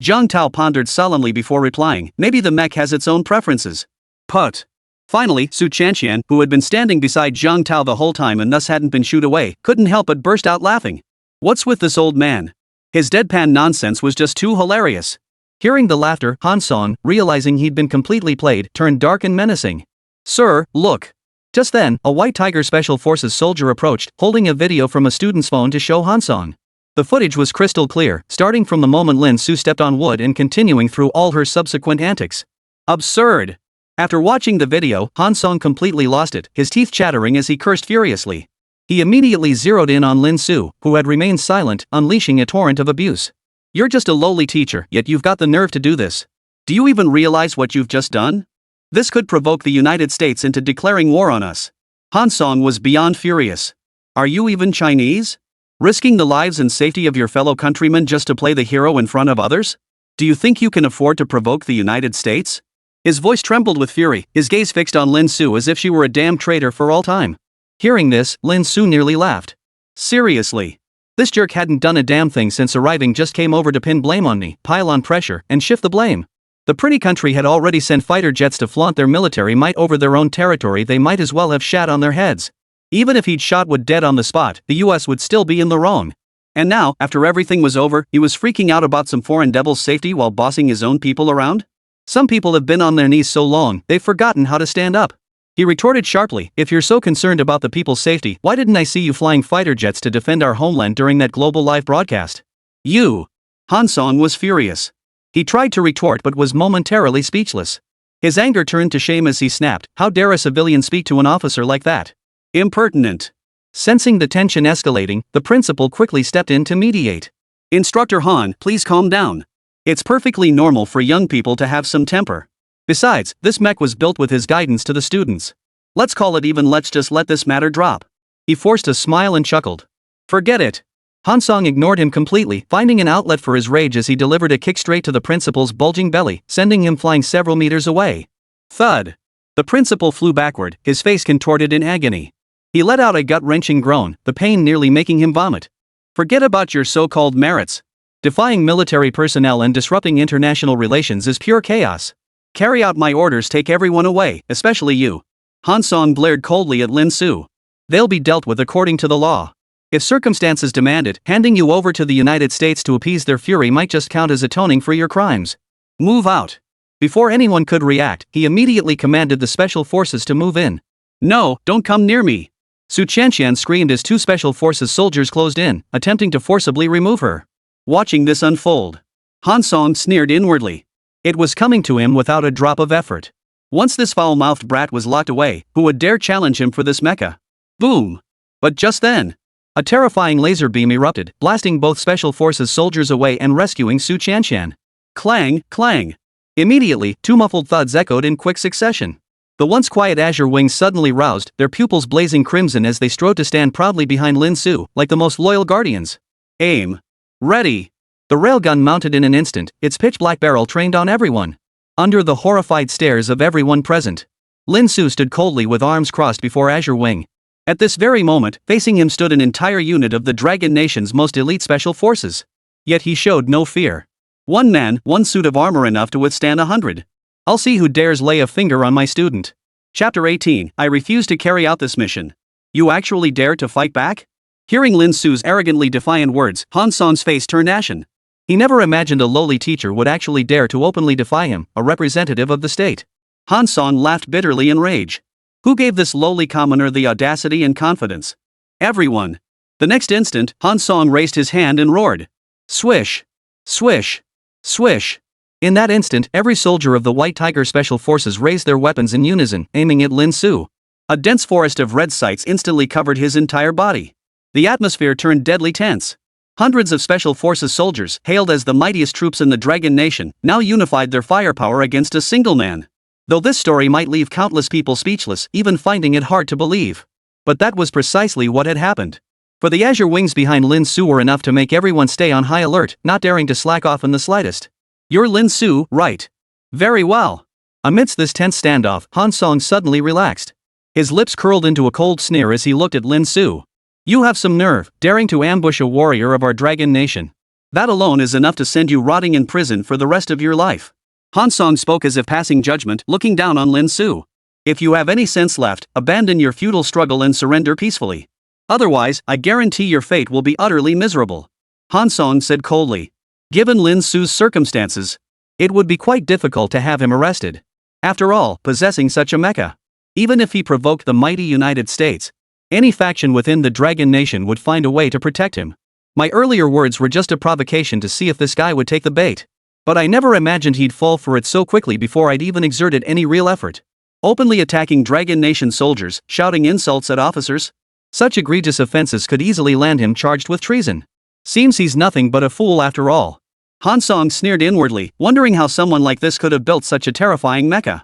Jiang Tao pondered solemnly before replying, maybe the mech has its own preferences. Put. Finally, Su Chanxian, who had been standing beside Jiang Tao the whole time and thus hadn't been shooed away, couldn't help but burst out laughing. What's with this old man? His deadpan nonsense was just too hilarious. Hearing the laughter, Han Song, realizing he'd been completely played, turned dark and menacing. Sir, look. Just then, a White Tiger Special Forces soldier approached, holding a video from a student's phone to show Han Song. The footage was crystal clear, starting from the moment Lin Su stepped on Wood and continuing through all her subsequent antics. Absurd! After watching the video, Han Song completely lost it, his teeth chattering as he cursed furiously. He immediately zeroed in on Lin Su, who had remained silent, unleashing a torrent of abuse. You're just a lowly teacher, yet you've got the nerve to do this. Do you even realize what you've just done? This could provoke the United States into declaring war on us. Han Song was beyond furious. Are you even Chinese? Risking the lives and safety of your fellow countrymen just to play the hero in front of others? Do you think you can afford to provoke the United States? His voice trembled with fury, his gaze fixed on Lin Su as if she were a damn traitor for all time. Hearing this, Lin Su nearly laughed. Seriously? This jerk hadn't done a damn thing since arriving, just came over to pin blame on me, pile on pressure, and shift the blame. The pretty country had already sent fighter jets to flaunt their military might over their own territory. They might as well have shat on their heads. Even if he'd shot Wood dead on the spot, the US would still be in the wrong. And now, after everything was over, he was freaking out about some foreign devil's safety while bossing his own people around? Some people have been on their knees so long, they've forgotten how to stand up. He retorted sharply, if you're so concerned about the people's safety, why didn't I see you flying fighter jets to defend our homeland during that global live broadcast? You! Han Song was furious. He tried to retort but was momentarily speechless. His anger turned to shame as he snapped, how dare a civilian speak to an officer like that? Impertinent. Sensing the tension escalating, the principal quickly stepped in to mediate. Instructor Han, please calm down. It's perfectly normal for young people to have some temper. Besides, this mech was built with his guidance to the students. Let's call it even, let's just let this matter drop. He forced a smile and chuckled. Forget it. Han Song ignored him completely, finding an outlet for his rage as he delivered a kick straight to the principal's bulging belly, sending him flying several meters away. Thud. The principal flew backward, his face contorted in agony. He let out a gut-wrenching groan, the pain nearly making him vomit. Forget about your so-called merits. Defying military personnel and disrupting international relations is pure chaos. Carry out my orders, take everyone away, especially you. Han Song blared coldly at Lin Su. They'll be dealt with according to the law. If circumstances demand it, handing you over to the United States to appease their fury might just count as atoning for your crimes. Move out. Before anyone could react, he immediately commanded the special forces to move in. No, don't come near me. Su Chanxian screamed as two special forces soldiers closed in, attempting to forcibly remove her. Watching this unfold, Han Song sneered inwardly. It was coming to him without a drop of effort. Once this foul-mouthed brat was locked away, who would dare challenge him for this mecha? Boom! But just then, a terrifying laser beam erupted, blasting both Special Forces soldiers away and rescuing Su Chanshan. Clang, clang. Immediately, two muffled thuds echoed in quick succession. The once quiet Azure Wings suddenly roused, their pupils blazing crimson as they strode to stand proudly behind Lin Su, like the most loyal guardians. Aim. Ready. The railgun mounted in an instant, its pitch-black barrel trained on everyone. Under the horrified stares of everyone present, Lin Su stood coldly with arms crossed before Azure Wing. At this very moment, facing him stood an entire unit of the Dragon Nation's most elite special forces. Yet he showed no fear. One man, one suit of armor enough to withstand 100. I'll see who dares lay a finger on my student. Chapter 18, I refuse to carry out this mission. You actually dare to fight back? Hearing Lin Su's arrogantly defiant words, Han Song's face turned ashen. He never imagined a lowly teacher would actually dare to openly defy him, a representative of the state. Han Song laughed bitterly in rage. Who gave this lowly commoner the audacity and confidence? Everyone. The next instant, Han Song raised his hand and roared. Swish! Swish! Swish! In that instant, every soldier of the White Tiger Special Forces raised their weapons in unison, aiming at Lin Su. A dense forest of red sights instantly covered his entire body. The atmosphere turned deadly tense. Hundreds of Special Forces soldiers, hailed as the mightiest troops in the Dragon Nation, now unified their firepower against a single man. Though this story might leave countless people speechless, even finding it hard to believe. But that was precisely what had happened. For the Azure Wings behind Lin Su were enough to make everyone stay on high alert, not daring to slack off in the slightest. You're Lin Su, right? Very well. Amidst this tense standoff, Han Song suddenly relaxed. His lips curled into a cold sneer as he looked at Lin Su. You have some nerve, daring to ambush a warrior of our Dragon Nation. That alone is enough to send you rotting in prison for the rest of your life. Han Song spoke as if passing judgment, looking down on Lin Su. If you have any sense left, abandon your futile struggle and surrender peacefully. Otherwise, I guarantee your fate will be utterly miserable. Han Song said coldly. Given Lin Su's circumstances, it would be quite difficult to have him arrested. After all, possessing such a mecha. Even if he provoked the mighty United States, any faction within the Dragon Nation would find a way to protect him. My earlier words were just a provocation to see if this guy would take the bait. But I never imagined he'd fall for it so quickly before I'd even exerted any real effort. Openly attacking Dragon Nation soldiers, shouting insults at officers? Such egregious offenses could easily land him charged with treason. Seems he's nothing but a fool after all. Han Song sneered inwardly, wondering how someone like this could have built such a terrifying mecha.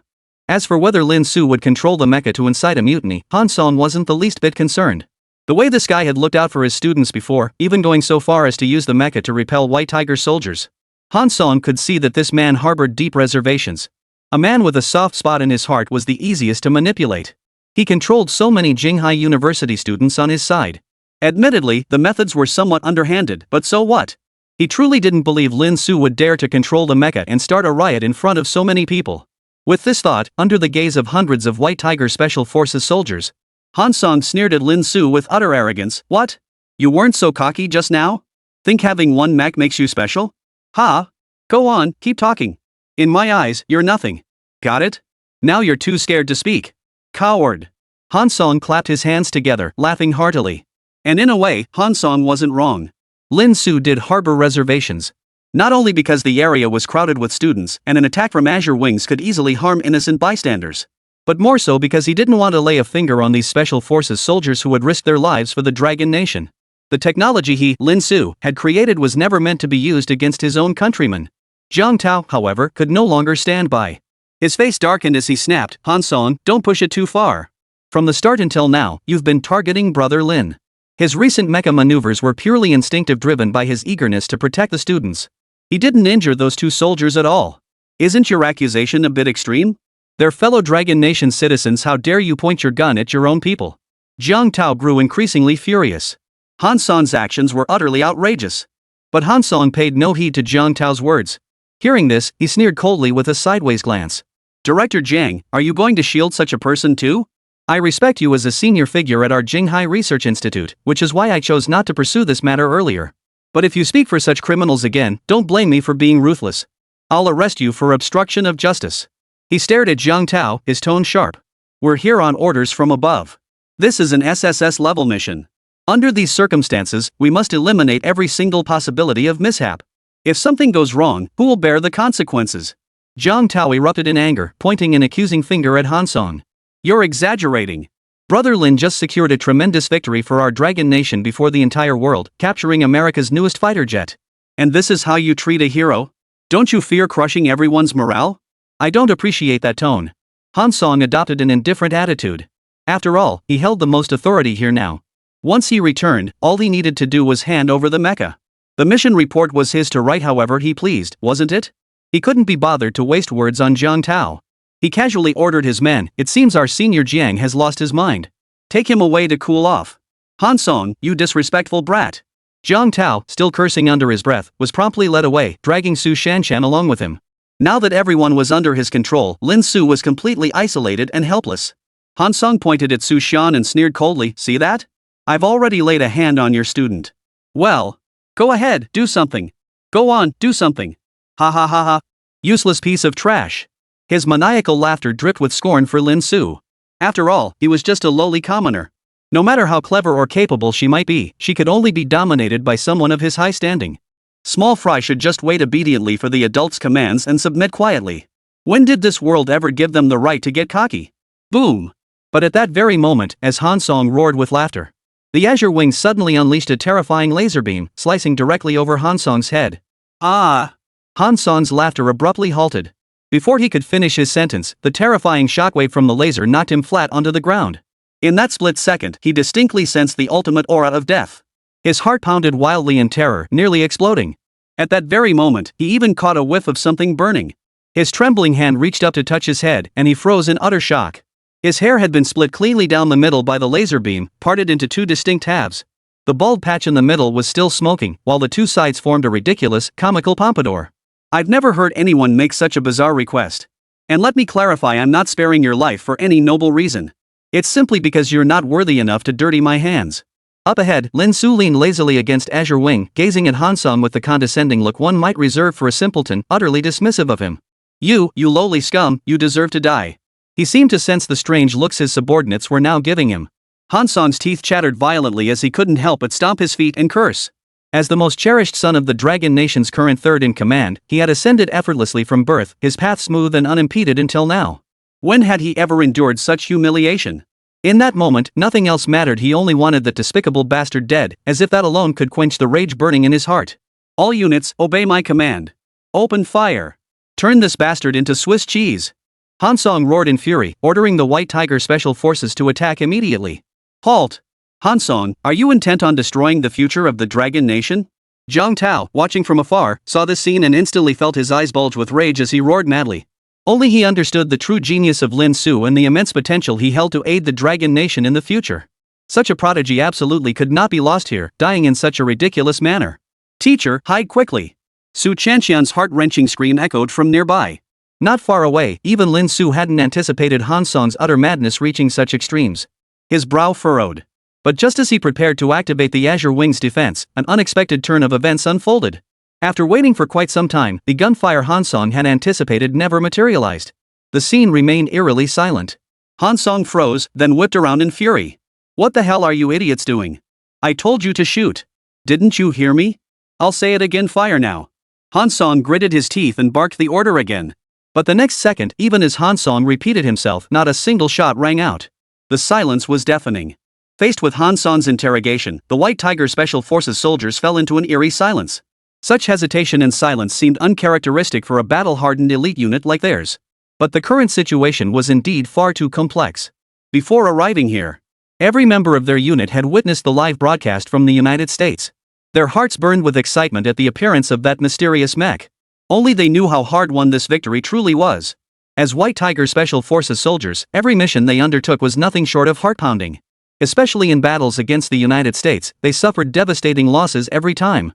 As for whether Lin Su would control the mecha to incite a mutiny, Han Song wasn't the least bit concerned. The way this guy had looked out for his students before, even going so far as to use the mecha to repel White Tiger soldiers. Han Song could see that this man harbored deep reservations. A man with a soft spot in his heart was the easiest to manipulate. He controlled so many Jinghai University students on his side. Admittedly, the methods were somewhat underhanded, but so what? He truly didn't believe Lin Su would dare to control the mecha and start a riot in front of so many people. With this thought, under the gaze of hundreds of White Tiger Special Forces soldiers, Han Song sneered at Lin Su with utter arrogance. What? You weren't so cocky just now? Think having one mech makes you special? Ha! Go on, keep talking. In my eyes, you're nothing. Got it? Now you're too scared to speak. Coward. Han Song clapped his hands together, laughing heartily. And in a way, Han Song wasn't wrong. Lin Su did harbor reservations. Not only because the area was crowded with students, and an attack from Azure Wings could easily harm innocent bystanders, but more so because he didn't want to lay a finger on these Special Forces soldiers who would risk their lives for the Dragon Nation. The technology he, Lin Su, had created was never meant to be used against his own countrymen. Jiang Tao, however, could no longer stand by. His face darkened as he snapped, Han Song, don't push it too far. From the start until now, you've been targeting Brother Lin. His recent mecha maneuvers were purely instinctive, driven by his eagerness to protect the students. He didn't injure those two soldiers at all. Isn't your accusation a bit extreme? They're fellow Dragon Nation citizens, how dare you point your gun at your own people? Jiang Tao grew increasingly furious. Han Song's actions were utterly outrageous. But Han Song paid no heed to Jiang Tao's words. Hearing this, he sneered coldly with a sideways glance. Director Jiang, are you going to shield such a person too? I respect you as a senior figure at our Jinghai Research Institute, which is why I chose not to pursue this matter earlier. But if you speak for such criminals again, don't blame me for being ruthless. I'll arrest you for obstruction of justice. He stared at Jiang Tao, his tone sharp. We're here on orders from above. This is an SSS-level mission. Under these circumstances, we must eliminate every single possibility of mishap. If something goes wrong, who will bear the consequences? Jiang Tao erupted in anger, pointing an accusing finger at Han Song. You're exaggerating. Brother Lin just secured a tremendous victory for our Dragon Nation before the entire world, capturing America's newest fighter jet. And this is how you treat a hero? Don't you fear crushing everyone's morale? I don't appreciate that tone. Han Song adopted an indifferent attitude. After all, he held the most authority here now. Once he returned, all he needed to do was hand over the mecha. The mission report was his to write however he pleased, wasn't it? He couldn't be bothered to waste words on Jiang Tao. He casually ordered his men, "It seems our senior Jiang has lost his mind. Take him away to cool off." Han Song, you disrespectful brat. Jiang Tao, still cursing under his breath, was promptly led away, dragging Su Shanshan along with him. Now that everyone was under his control, Lin Su was completely isolated and helpless. Han Song pointed at Su Shan and sneered coldly, "See that? I've already laid a hand on your student. Well, go ahead, do something. Go on, do something. Ha ha ha ha. Useless piece of trash." His maniacal laughter dripped with scorn for Lin Su. After all, he was just a lowly commoner. No matter how clever or capable she might be, she could only be dominated by someone of his high standing. Small fry should just wait obediently for the adult's commands and submit quietly. When did this world ever give them the right to get cocky? Boom! But at that very moment, as Han Song roared with laughter, the Azure Wing suddenly unleashed a terrifying laser beam, slicing directly over Han Song's head. Ah! Han Song's laughter abruptly halted. Before he could finish his sentence, the terrifying shockwave from the laser knocked him flat onto the ground. In that split second, he distinctly sensed the ultimate aura of death. His heart pounded wildly in terror, nearly exploding. At that very moment, he even caught a whiff of something burning. His trembling hand reached up to touch his head, and he froze in utter shock. His hair had been split cleanly down the middle by the laser beam, parted into two distinct halves. The bald patch in the middle was still smoking, while the two sides formed a ridiculous, comical pompadour. I've never heard anyone make such a bizarre request. And let me clarify, I'm not sparing your life for any noble reason. It's simply because you're not worthy enough to dirty my hands. Up ahead, Lin Su leaned lazily against Azure Wing, gazing at Han Song with the condescending look one might reserve for a simpleton, utterly dismissive of him. You lowly scum, you deserve to die." He seemed to sense the strange looks his subordinates were now giving him. Han Song's teeth chattered violently as he couldn't help but stomp his feet and curse. As the most cherished son of the Dragon Nation's current third in command, he had ascended effortlessly from birth, his path smooth and unimpeded until now. When had he ever endured such humiliation? In that moment, nothing else mattered. He only wanted that despicable bastard dead, as if that alone could quench the rage burning in his heart. All units, obey my command. Open fire. Turn this bastard into Swiss cheese. Han Song roared in fury, ordering the White Tiger Special Forces to attack immediately. Halt! Han Song, are you intent on destroying the future of the Dragon Nation? Jiang Tao, watching from afar, saw this scene and instantly felt his eyes bulge with rage as he roared madly. Only he understood the true genius of Lin Su and the immense potential he held to aid the Dragon Nation in the future. Such a prodigy absolutely could not be lost here, dying in such a ridiculous manner. Teacher, hide quickly! Su Chanshan's heart-wrenching scream echoed from nearby. Not far away, even Lin Su hadn't anticipated Han Song's utter madness reaching such extremes. His brow furrowed. But just as he prepared to activate the Azure Wing's defense, an unexpected turn of events unfolded. After waiting for quite some time, the gunfire Han Song had anticipated never materialized. The scene remained eerily silent. Han Song froze, then whipped around in fury. What the hell are you idiots doing? I told you to shoot. Didn't you hear me? I'll say it again, fire now. Han Song gritted his teeth and barked the order again. But the next second, even as Han Song repeated himself, not a single shot rang out. The silence was deafening. Faced with Han Song's interrogation, the White Tiger Special Forces soldiers fell into an eerie silence. Such hesitation and silence seemed uncharacteristic for a battle-hardened elite unit like theirs. But the current situation was indeed far too complex. Before arriving here, every member of their unit had witnessed the live broadcast from the United States. Their hearts burned with excitement at the appearance of that mysterious mech. Only they knew how hard-won this victory truly was. As White Tiger Special Forces soldiers, every mission they undertook was nothing short of heart-pounding. Especially in battles against the United States, they suffered devastating losses every time.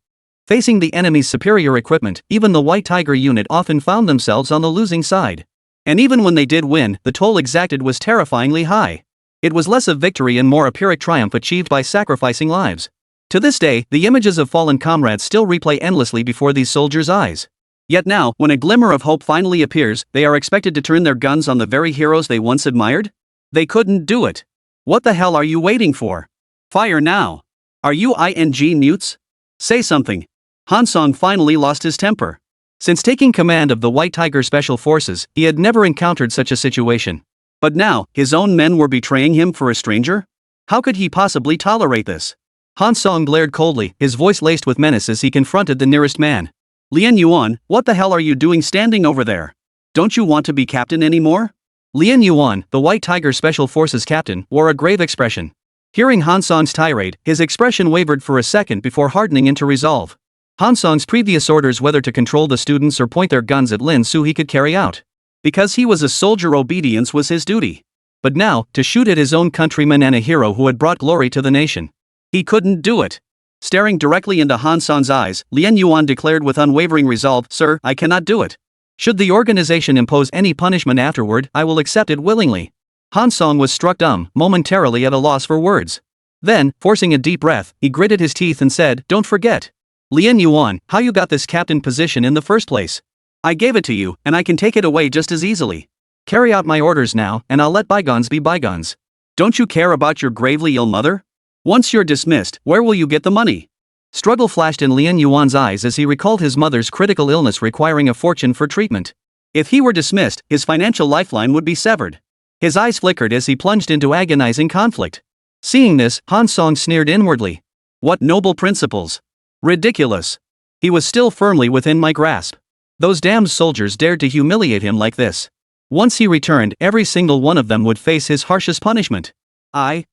Facing the enemy's superior equipment, even the White Tiger unit often found themselves on the losing side. And even when they did win, the toll exacted was terrifyingly high. It was less of victory and more a Pyrrhic triumph achieved by sacrificing lives. To this day, the images of fallen comrades still replay endlessly before these soldiers' eyes. Yet now, when a glimmer of hope finally appears, they are expected to turn their guns on the very heroes they once admired? They couldn't do it. What the hell are you waiting for? Fire now! Are you ing newts? Say something. Han Song finally lost his temper. Since taking command of the White Tiger Special Forces, he had never encountered such a situation. But now, his own men were betraying him for a stranger? How could he possibly tolerate this? Han Song glared coldly, his voice laced with menace as he confronted the nearest man. Lien Yuan, what the hell are you doing standing over there? Don't you want to be captain anymore? Lien Yuan, the White Tiger Special Forces captain, wore a grave expression. Hearing Han Song's tirade, his expression wavered for a second before hardening into resolve. Han Song's previous orders whether to control the students or point their guns at Lin Su he could carry out. Because he was a soldier, obedience was his duty. But now, to shoot at his own countryman and a hero who had brought glory to the nation. He couldn't do it. Staring directly into Han Song's eyes, Lien Yuan declared with unwavering resolve, "Sir, I cannot do it. Should the organization impose any punishment afterward, I will accept it willingly." Han Song was struck dumb, momentarily at a loss for words. Then, forcing a deep breath, he gritted his teeth and said, "Don't forget, Lien Yuan, how you got this captain position in the first place. I gave it to you, and I can take it away just as easily. Carry out my orders now, and I'll let bygones be bygones. Don't you care about your gravely ill mother? Once you're dismissed, where will you get the money?" Struggle flashed in Lien Yuan's eyes as he recalled his mother's critical illness requiring a fortune for treatment. If he were dismissed, his financial lifeline would be severed. His eyes flickered as he plunged into agonizing conflict. Seeing this, Han Song sneered inwardly. What noble principles! Ridiculous. He was still firmly within my grasp. Those damned soldiers dared to humiliate him like this. Once he returned, every single one of them would face his harshest punishment. I.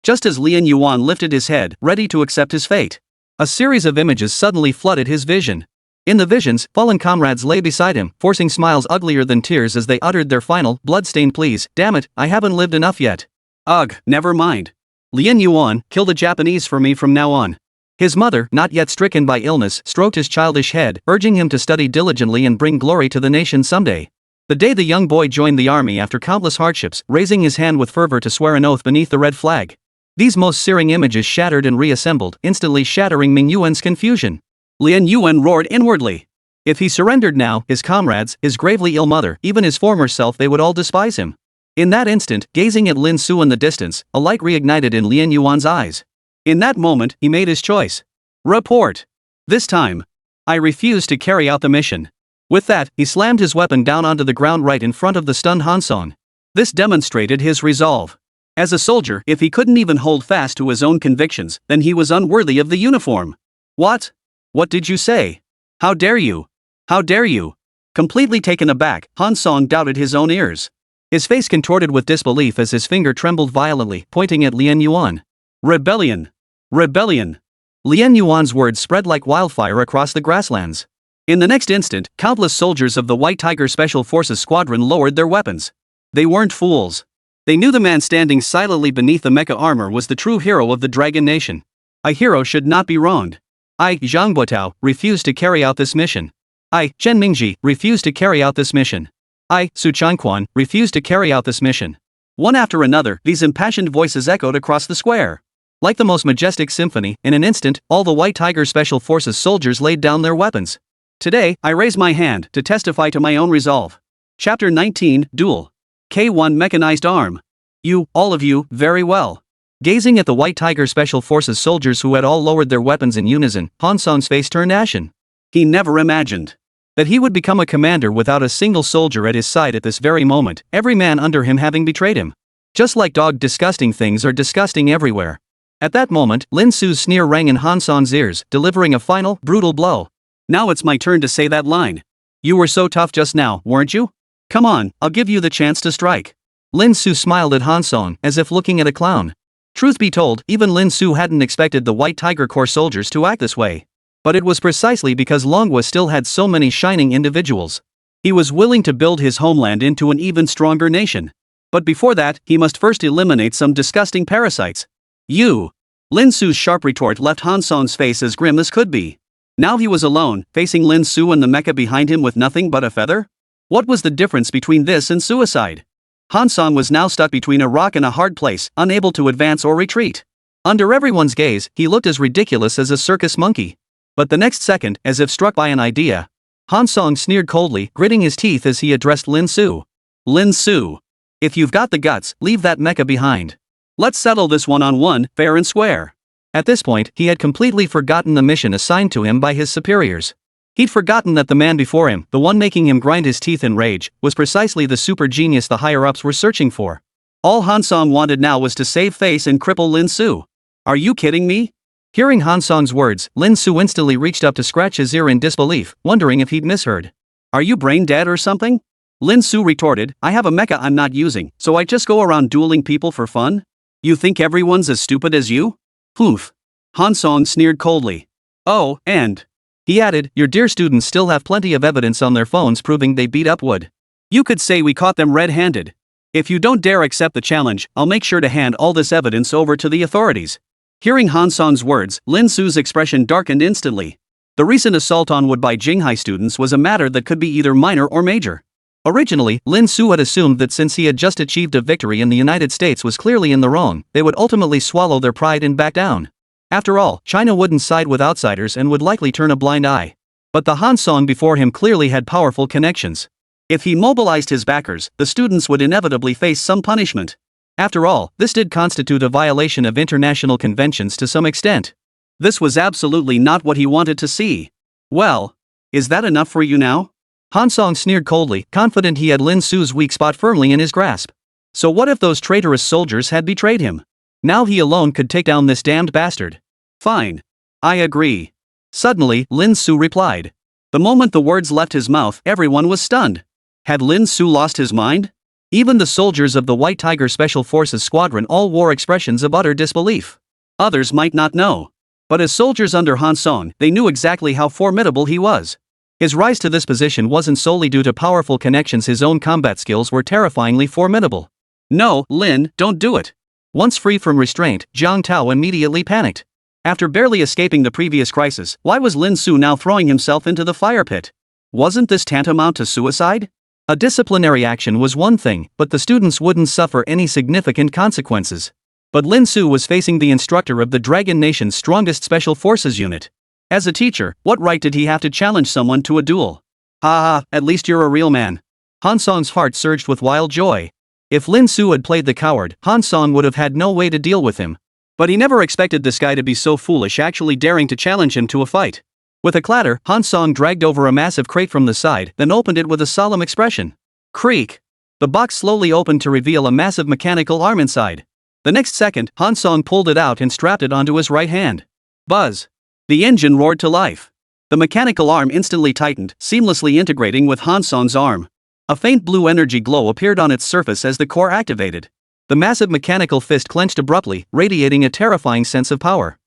Just as Lien Yuan lifted his head, ready to accept his fate, a series of images suddenly flooded his vision. In the visions, fallen comrades lay beside him, forcing smiles uglier than tears as they uttered their final, blood-stained pleas. "Damn it, I haven't lived enough yet." "Ugh, never mind. Lien Yuan, kill the Japanese for me from now on." His mother, not yet stricken by illness, stroked his childish head, urging him to study diligently and bring glory to the nation someday. The day the young boy joined the army after countless hardships, raising his hand with fervor to swear an oath beneath the red flag. These most searing images shattered and reassembled, instantly shattering Ming Yuan's confusion. Lien Yuan roared inwardly. If he surrendered now, his comrades, his gravely ill mother, even his former self, they would all despise him. In that instant, gazing at Lin Su in the distance, a light reignited in Lien Yuan's eyes. In that moment, he made his choice. Report. This time, I refuse to carry out the mission. With that, he slammed his weapon down onto the ground right in front of the stunned Han Song. This demonstrated his resolve. As a soldier, if he couldn't even hold fast to his own convictions, then he was unworthy of the uniform. "What? What did you say? How dare you? How dare you?" Completely taken aback, Han Song doubted his own ears. His face contorted with disbelief as his finger trembled violently, pointing at Lien Yuan. "Rebellion! Rebellion!" Lien Yuan's words spread like wildfire across the grasslands. In the next instant, countless soldiers of the White Tiger Special Forces Squadron lowered their weapons. They weren't fools. They knew the man standing silently beneath the mecha armor was the true hero of the Dragon Nation. A hero should not be wronged. I, Zhang Buotao, refuse to carry out this mission. I, Chen Mingji, refuse to carry out this mission. I, Su Changquan, refuse to carry out this mission. One after another, these impassioned voices echoed across the square. Like the most majestic symphony, in an instant, all the White Tiger Special Forces soldiers laid down their weapons. Today, I raise my hand to testify to my own resolve. Chapter 19, Duel. K1 Mechanized Arm. You, all of you, very well. Gazing at the White Tiger Special Forces soldiers who had all lowered their weapons in unison, Han Song's face turned ashen. He never imagined that he would become a commander without a single soldier at his side at this very moment, every man under him having betrayed him. Just like dog, disgusting things are disgusting everywhere. At that moment, Lin Su's sneer rang in Han Song's ears, delivering a final, brutal blow. "Now it's my turn to say that line. You were so tough just now, weren't you? Come on, I'll give you the chance to strike." Lin Su smiled at Han Song, as if looking at a clown. Truth be told, even Lin Su hadn't expected the White Tiger Corps soldiers to act this way. But it was precisely because Longhua still had so many shining individuals. He was willing to build his homeland into an even stronger nation. But before that, he must first eliminate some disgusting parasites. "You!" Lin Su's sharp retort left Han Song's face as grim as could be. Now he was alone, facing Lin Su and the mecha behind him with nothing but a feather? What was the difference between this and suicide? Han Song was now stuck between a rock and a hard place, unable to advance or retreat. Under everyone's gaze, he looked as ridiculous as a circus monkey. But the next second, as if struck by an idea, Han Song sneered coldly, gritting his teeth as he addressed Lin Su. "Lin Su, if you've got the guts, leave that mecha behind. Let's settle this one-on-one, fair and square." At this point, he had completely forgotten the mission assigned to him by his superiors. He'd forgotten that the man before him, the one making him grind his teeth in rage, was precisely the super genius the higher-ups were searching for. All Hansong wanted now was to save face and cripple Lin Su. Are you kidding me? Hearing Hansong's words, Lin Su instantly reached up to scratch his ear in disbelief, wondering if he'd misheard. Are you brain dead or something? Lin Su retorted, I have a mecha I'm not using, so I just go around dueling people for fun? You think everyone's as stupid as you? Humph. Hansong sneered coldly. Oh, and he added, your dear students still have plenty of evidence on their phones proving they beat up Wood. You could say we caught them red-handed. If you don't dare accept the challenge, I'll make sure to hand all this evidence over to the authorities. Hearing Hansong's words, Lin Su's expression darkened instantly. The recent assault on Wood by Jinghai students was a matter that could be either minor or major. Originally, Lin Su had assumed that since he had just achieved a victory and the United States was clearly in the wrong, they would ultimately swallow their pride and back down. After all, China wouldn't side with outsiders and would likely turn a blind eye. But the Hansong before him clearly had powerful connections. If he mobilized his backers, the students would inevitably face some punishment. After all, this did constitute a violation of international conventions to some extent. This was absolutely not what he wanted to see. Well, is that enough for you now? Hansong sneered coldly, confident he had Lin Su's weak spot firmly in his grasp. So what if those traitorous soldiers had betrayed him? Now he alone could take down this damned bastard. Fine. I agree. Suddenly, Lin Su replied. The moment the words left his mouth, everyone was stunned. Had Lin Su lost his mind? Even the soldiers of the White Tiger Special Forces Squadron all wore expressions of utter disbelief. Others might not know. But as soldiers under Hansong, they knew exactly how formidable he was. His rise to this position wasn't solely due to powerful connections, his own combat skills were terrifyingly formidable. No, Lin, don't do it. Once free from restraint, Jiang Tao immediately panicked. After barely escaping the previous crisis, why was Lin Su now throwing himself into the fire pit? Wasn't this tantamount to suicide? A disciplinary action was one thing, but the students wouldn't suffer any significant consequences. But Lin Su was facing the instructor of the Dragon Nation's strongest special forces unit. As a teacher, what right did he have to challenge someone to a duel? Ha ha, at least you're a real man. Hansong's heart surged with wild joy. If Lin Su had played the coward, Hansong would have had no way to deal with him. But he never expected this guy to be so foolish, actually daring to challenge him to a fight. With a clatter, Hansong dragged over a massive crate from the side, then opened it with a solemn expression. Creak! The box slowly opened to reveal a massive mechanical arm inside. The next second, Hansong pulled it out and strapped it onto his right hand. Buzz! The engine roared to life. The mechanical arm instantly tightened, seamlessly integrating with Hansong's arm. A faint blue energy glow appeared on its surface as the core activated. The massive mechanical fist clenched abruptly, radiating a terrifying sense of power.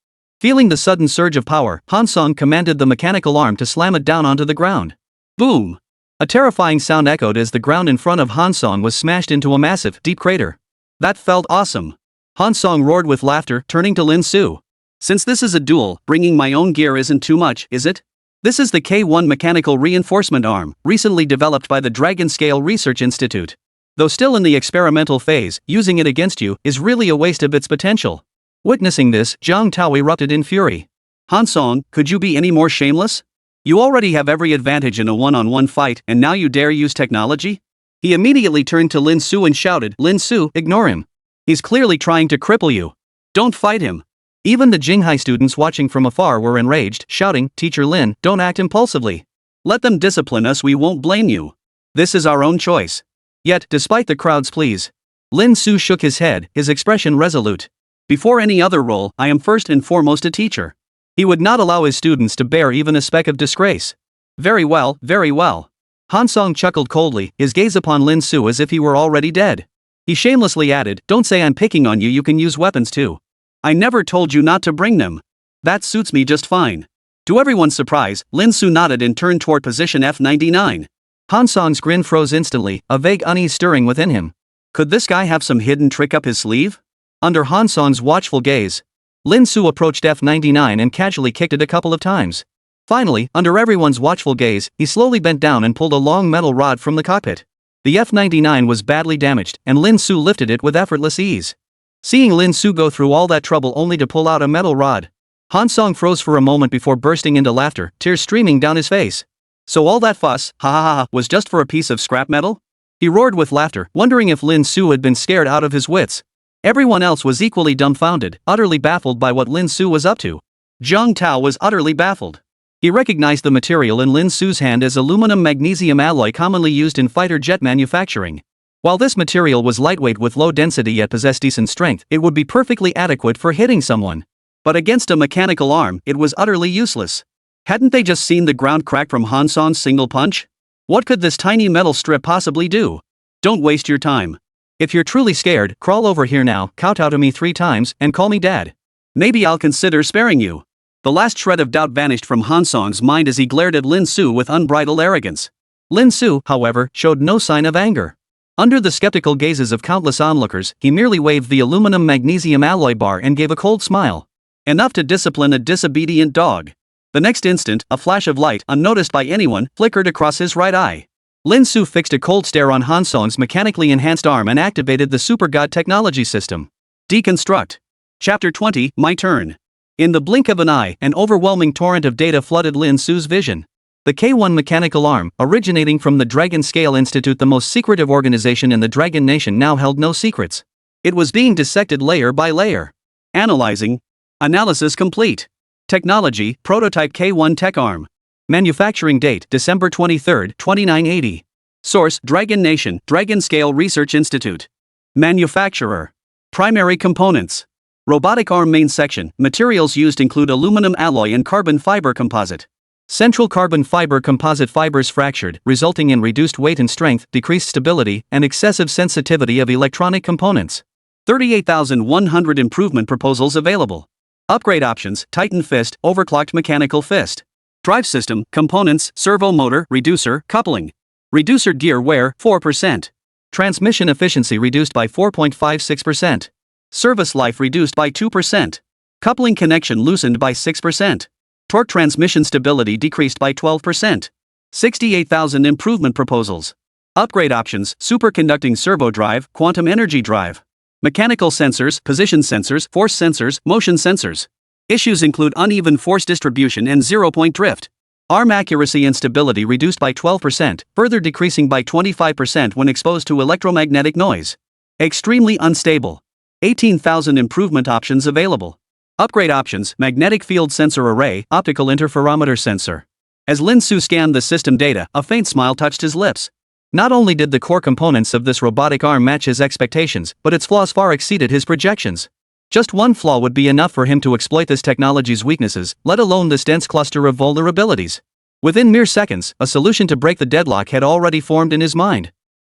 Feeling the sudden surge of power, Hansong commanded the mechanical arm to slam it down onto the ground. Boom! A terrifying sound echoed as the ground in front of Hansong was smashed into a massive, deep crater. That felt awesome. Hansong roared with laughter, turning to Lin Su. Since this is a duel, bringing my own gear isn't too much, is it? This is the K1 Mechanical Reinforcement Arm, recently developed by the Dragon Scale Research Institute. Though still in the experimental phase, using it against you is really a waste of its potential. Witnessing this, Jiang Tao erupted in fury. Hansong, could you be any more shameless? You already have every advantage in a one-on-one fight, and now you dare use technology? He immediately turned to Lin Su and shouted, Lin Su, ignore him. He's clearly trying to cripple you. Don't fight him. Even the Jinghai students watching from afar were enraged, shouting, Teacher Lin, don't act impulsively. Let them discipline us, we won't blame you. This is our own choice. Yet, despite the crowd's pleas, Lin Su shook his head, his expression resolute. Before any other role, I am first and foremost a teacher. He would not allow his students to bear even a speck of disgrace. Very well, very well. Hansong chuckled coldly, his gaze upon Lin Su as if he were already dead. He shamelessly added, don't say I'm picking on you, you can use weapons too. I never told you not to bring them. That suits me just fine. To everyone's surprise, Lin Su nodded and turned toward position F99. Hansong's grin froze instantly, a vague unease stirring within him. Could this guy have some hidden trick up his sleeve? Under Hansong's watchful gaze, Lin Su approached F99 and casually kicked it a couple of times. Finally, under everyone's watchful gaze, he slowly bent down and pulled a long metal rod from the cockpit. The F99 was badly damaged, and Lin Su lifted it with effortless ease. Seeing Lin Su go through all that trouble only to pull out a metal rod, Hansong froze for a moment before bursting into laughter, tears streaming down his face. So all that fuss, ha ha ha, was just for a piece of scrap metal? He roared with laughter, wondering if Lin Su had been scared out of his wits. Everyone else was equally dumbfounded, utterly baffled by what Lin Su was up to. Jiang Tao was utterly baffled. He recognized the material in Lin Su's hand as aluminum magnesium alloy commonly used in fighter jet manufacturing. While this material was lightweight with low density yet possessed decent strength, it would be perfectly adequate for hitting someone. But against a mechanical arm, it was utterly useless. Hadn't they just seen the ground crack from Han Song's single punch? What could this tiny metal strip possibly do? Don't waste your time. If you're truly scared, crawl over here now, kowtow to me 3 times, and call me Dad. Maybe I'll consider sparing you. The last shred of doubt vanished from Han Song's mind as he glared at Lin Su with unbridled arrogance. Lin Su, however, showed no sign of anger. Under the skeptical gazes of countless onlookers, he merely waved the aluminum magnesium alloy bar and gave a cold smile. Enough to discipline a disobedient dog. The next instant, a flash of light, unnoticed by anyone, flickered across his right eye. Lin Su fixed a cold stare on Han Song's mechanically enhanced arm and activated the Super God technology system. Deconstruct. Chapter 20, My Turn. In the blink of an eye, an overwhelming torrent of data flooded Lin Su's vision. The K1 mechanical arm, originating from the Dragon Scale Institute, the most secretive organization in the Dragon Nation, now held no secrets. It was being dissected layer by layer. Analyzing. Analysis complete. Technology, prototype K1 tech arm. Manufacturing date, December 23, 2980. Source, Dragon Nation, Dragon Scale Research Institute. Manufacturer. Primary components. Robotic arm main section, materials used include aluminum alloy and carbon fiber composite. Central carbon fiber composite fibers fractured, resulting in reduced weight and strength, decreased stability, and excessive sensitivity of electronic components. 38,100 improvement proposals available. Upgrade options: Titan Fist, overclocked mechanical fist. Drive system, components, servo motor, reducer, coupling. Reducer gear wear, 4%. Transmission efficiency reduced by 4.56%. Service life reduced by 2%. Coupling connection loosened by 6%. Torque transmission stability decreased by 12%. 68,000 improvement proposals. Upgrade options: superconducting servo drive, quantum energy drive. Mechanical sensors, position sensors, force sensors, motion sensors. Issues include uneven force distribution and zero-point drift. Arm accuracy and stability reduced by 12%, further decreasing by 25% when exposed to electromagnetic noise. Extremely unstable. 18,000 improvement options available. Upgrade options: magnetic field sensor array, optical interferometer sensor. As Lin Su scanned the system data, a faint smile touched his lips. Not only did the core components of this robotic arm match his expectations, but its flaws far exceeded his projections. Just one flaw would be enough for him to exploit this technology's weaknesses, let alone this dense cluster of vulnerabilities. Within mere seconds, a solution to break the deadlock had already formed in his mind.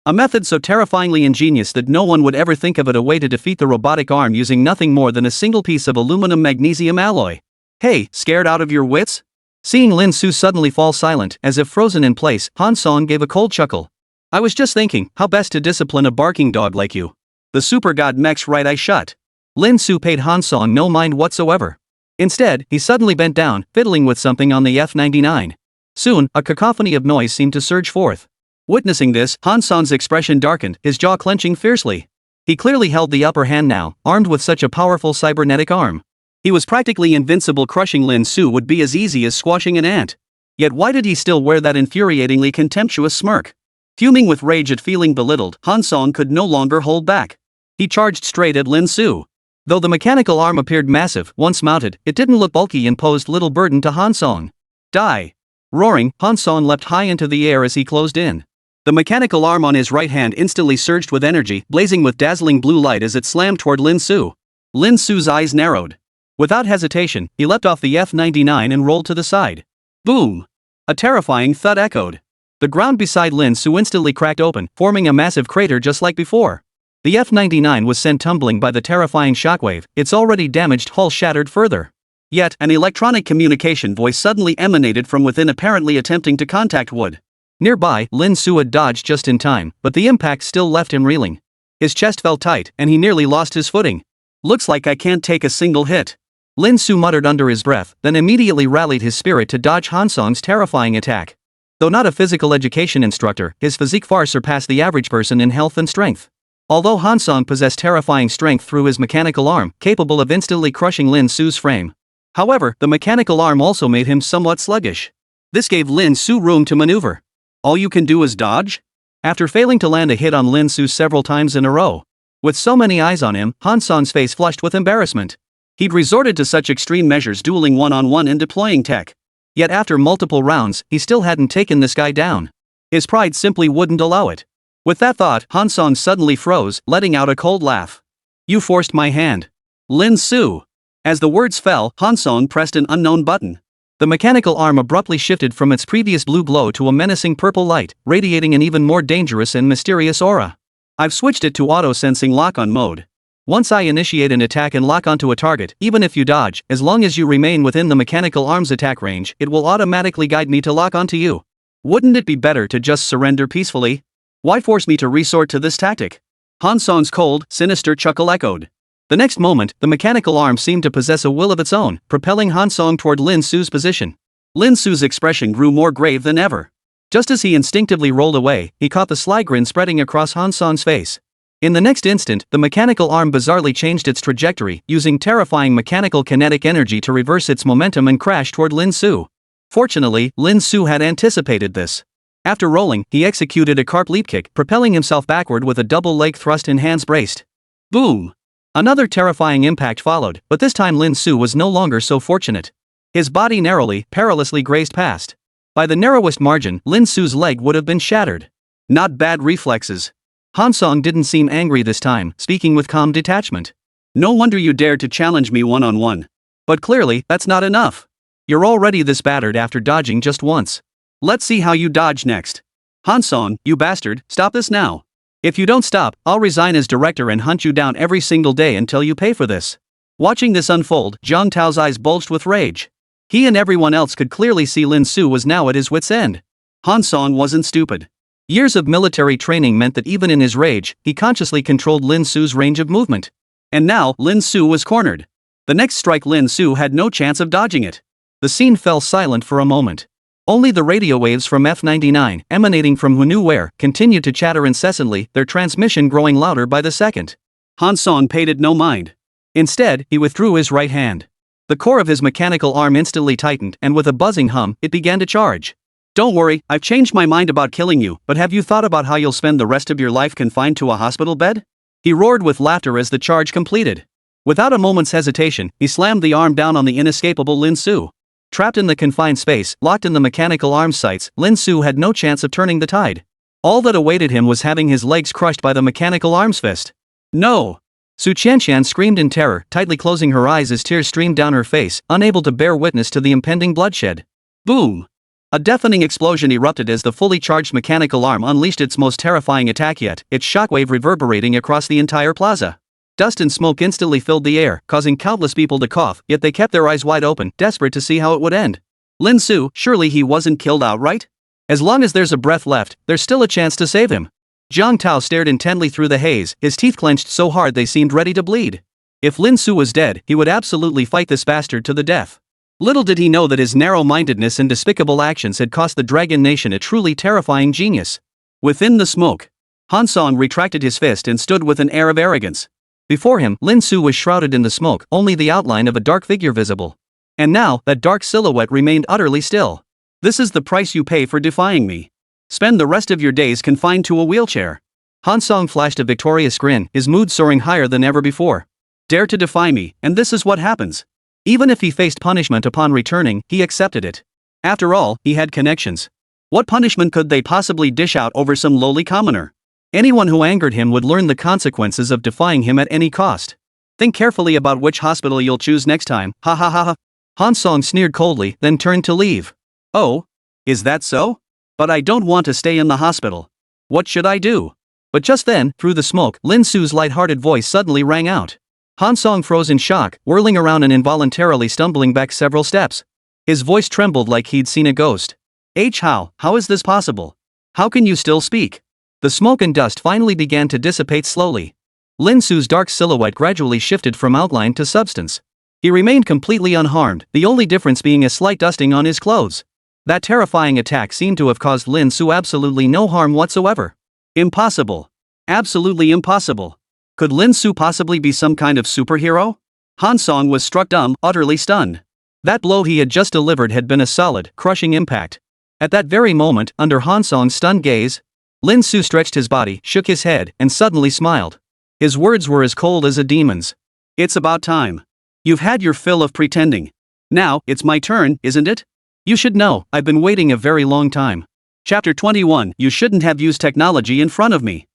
A method so terrifyingly ingenious that no one would ever think of it, a way to defeat the robotic arm using nothing more than a single piece of aluminum magnesium alloy. Hey, scared out of your wits? Seeing Lin Su suddenly fall silent, as if frozen in place, Han Song gave a cold chuckle. I was just thinking, how best to discipline a barking dog like you. The super god mech's right eye shut. Lin Su paid Han Song no mind whatsoever. Instead, he suddenly bent down, fiddling with something on the F-99. Soon, a cacophony of noise seemed to surge forth. Witnessing this, Han Song's expression darkened, his jaw clenching fiercely. He clearly held the upper hand now, armed with such a powerful cybernetic arm. He was practically invincible. Crushing Lin Su would be as easy as squashing an ant. Yet why did he still wear that infuriatingly contemptuous smirk? Fuming with rage at feeling belittled, Han Song could no longer hold back. He charged straight at Lin Su. Though the mechanical arm appeared massive, once mounted, it didn't look bulky and posed little burden to Han Song. Die! Roaring, Han Song leapt high into the air as he closed in. The mechanical arm on his right hand instantly surged with energy, blazing with dazzling blue light as it slammed toward Lin Su. Lin Su's eyes narrowed. Without hesitation, he leapt off the F-99 and rolled to the side. Boom! A terrifying thud echoed. The ground beside Lin Su instantly cracked open, forming a massive crater just like before. The F-99 was sent tumbling by the terrifying shockwave, its already damaged hull shattered further. Yet, an electronic communication voice suddenly emanated from within, apparently attempting to contact Wood. Nearby, Lin Su had dodged just in time, but the impact still left him reeling. His chest felt tight, and he nearly lost his footing. Looks like I can't take a single hit. Lin Su muttered under his breath, then immediately rallied his spirit to dodge Han Song's terrifying attack. Though not a physical education instructor, his physique far surpassed the average person in health and strength. Although Han Song possessed terrifying strength through his mechanical arm, capable of instantly crushing Lin Su's frame. However, the mechanical arm also made him somewhat sluggish. This gave Lin Su room to maneuver. All you can do is dodge? After failing to land a hit on Lin Su several times in a row. With so many eyes on him, Han Song's face flushed with embarrassment. He'd resorted to such extreme measures, dueling one-on-one and deploying tech. Yet after multiple rounds, he still hadn't taken this guy down. His pride simply wouldn't allow it. With that thought, Han Song suddenly froze, letting out a cold laugh. "You forced my hand. Lin Su." As the words fell, Han Song pressed an unknown button. The mechanical arm abruptly shifted from its previous blue glow to a menacing purple light, radiating an even more dangerous and mysterious aura. "I've switched it to auto-sensing lock-on mode. Once I initiate an attack and lock onto a target, even if you dodge, as long as you remain within the mechanical arm's attack range, it will automatically guide me to lock onto you. Wouldn't it be better to just surrender peacefully? Why force me to resort to this tactic?" Han Song's cold, sinister chuckle echoed. The next moment, the mechanical arm seemed to possess a will of its own, propelling Han Song toward Lin Su's position. Lin Su's expression grew more grave than ever. Just as he instinctively rolled away, he caught the sly grin spreading across Han Song's face. In the next instant, the mechanical arm bizarrely changed its trajectory, using terrifying mechanical kinetic energy to reverse its momentum and crash toward Lin Su. Fortunately, Lin Su had anticipated this. After rolling, he executed a carp leap kick, propelling himself backward with a double leg thrust and hands braced. Boom! Another terrifying impact followed, but this time Lin Su was no longer so fortunate. His body narrowly, perilously grazed past. By the narrowest margin, Lin Su's leg would have been shattered. Not bad reflexes. Han Song didn't seem angry this time, speaking with calm detachment. "No wonder you dared to challenge me one-on-one. But clearly, that's not enough. You're already this battered after dodging just once. Let's see how you dodge next. Han Song, you bastard, stop this now. If you don't stop, I'll resign as director and hunt you down every single day until you pay for this." Watching this unfold, Zhang Tao's eyes bulged with rage. He and everyone else could clearly see Lin Su was now at his wit's end. Han Song wasn't stupid. Years of military training meant that even in his rage, he consciously controlled Lin Su's range of movement. And now, Lin Su was cornered. The next strike Lin Su had no chance of dodging it. The scene fell silent for a moment. Only the radio waves from F-99, emanating from who knew where, continued to chatter incessantly, their transmission growing louder by the second. Han Song paid it no mind. Instead, he withdrew his right hand. The core of his mechanical arm instantly tightened, and with a buzzing hum, it began to charge. "Don't worry, I've changed my mind about killing you, but have you thought about how you'll spend the rest of your life confined to a hospital bed?" He roared with laughter as the charge completed. Without a moment's hesitation, he slammed the arm down on the inescapable Lin Su. Trapped in the confined space, locked in the mechanical arm's sights, Lin Su had no chance of turning the tide. All that awaited him was having his legs crushed by the mechanical arm's fist. "No!" Su Qianqian screamed in terror, tightly closing her eyes as tears streamed down her face, unable to bear witness to the impending bloodshed. Boom! A deafening explosion erupted as the fully charged mechanical arm unleashed its most terrifying attack yet, its shockwave reverberating across the entire plaza. Dust and smoke instantly filled the air, causing countless people to cough, yet they kept their eyes wide open, desperate to see how it would end. Lin Su, surely he wasn't killed outright? As long as there's a breath left, there's still a chance to save him. Zhang Tao stared intently through the haze, his teeth clenched so hard they seemed ready to bleed. If Lin Su was dead, he would absolutely fight this bastard to the death. Little did he know that his narrow-mindedness and despicable actions had cost the Dragon Nation a truly terrifying genius. Within the smoke, Han Song retracted his fist and stood with an air of arrogance. Before him, Lin Su was shrouded in the smoke, only the outline of a dark figure visible. And now, that dark silhouette remained utterly still. "This is the price you pay for defying me. Spend the rest of your days confined to a wheelchair." Han Song flashed a victorious grin, his mood soaring higher than ever before. Dare to defy me, and this is what happens. Even if he faced punishment upon returning, he accepted it. After all, he had connections. What punishment could they possibly dish out over some lowly commoner? Anyone who angered him would learn the consequences of defying him at any cost. "Think carefully about which hospital you'll choose next time, ha ha ha ha." Han Song sneered coldly, then turned to leave. "Oh? Is that so? But I don't want to stay in the hospital. What should I do?" But just then, through the smoke, Lin Su's light-hearted voice suddenly rang out. Han Song froze in shock, whirling around and involuntarily stumbling back several steps. His voice trembled like he'd seen a ghost. How is this possible? How can you still speak?" The smoke and dust finally began to dissipate slowly. Lin Su's dark silhouette gradually shifted from outline to substance. He remained completely unharmed, the only difference being a slight dusting on his clothes. That terrifying attack seemed to have caused Lin Su absolutely no harm whatsoever. Impossible. Absolutely impossible. Could Lin Su possibly be some kind of superhero? Han Song was struck dumb, utterly stunned. That blow he had just delivered had been a solid, crushing impact. At that very moment, under Han Song's stunned gaze, Lin Su stretched his body, shook his head, and suddenly smiled. His words were as cold as a demon's. "It's about time. You've had your fill of pretending. Now, it's my turn, isn't it? You should know, I've been waiting a very long time. Chapter 21. You shouldn't have used technology in front of me.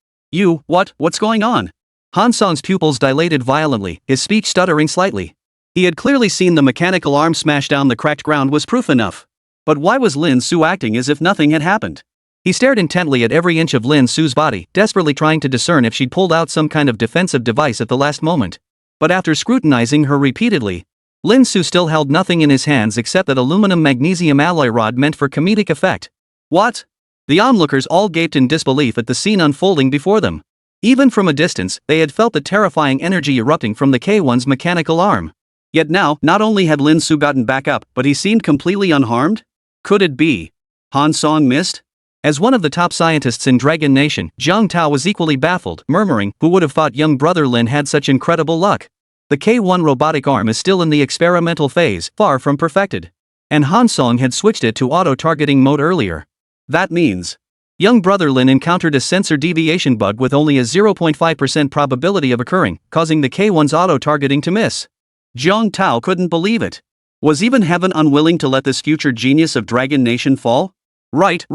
What's going on? Han Song's pupils dilated violently, his speech stuttering slightly. He had clearly seen the mechanical arm smash down the cracked ground was proof enough. But why was Lin Su acting as if nothing had happened? He stared intently at every inch of Lin Su's body, desperately trying to discern if she'd pulled out some kind of defensive device at the last moment. But after scrutinizing her repeatedly, Lin Su still held nothing in his hands except that aluminum-magnesium alloy rod meant for comedic effect. What? The onlookers all gaped in disbelief at the scene unfolding before them. Even from a distance, they had felt the terrifying energy erupting from the K1's mechanical arm. Yet now, not only had Lin Su gotten back up, but he seemed completely unharmed? Could it be Han Song missed? As one of the top scientists in Dragon Nation, Jiang Tao was equally baffled, murmuring, who would have thought young brother Lin had such incredible luck? The K1 robotic arm is still in the experimental phase, far from perfected. And Han Song had switched it to auto-targeting mode earlier. That means young brother Lin encountered a sensor deviation bug with only a 0.5% probability of occurring, causing the K1's auto-targeting to miss. Jiang Tao couldn't believe it. Was even heaven unwilling to let this future genius of Dragon Nation fall? Right.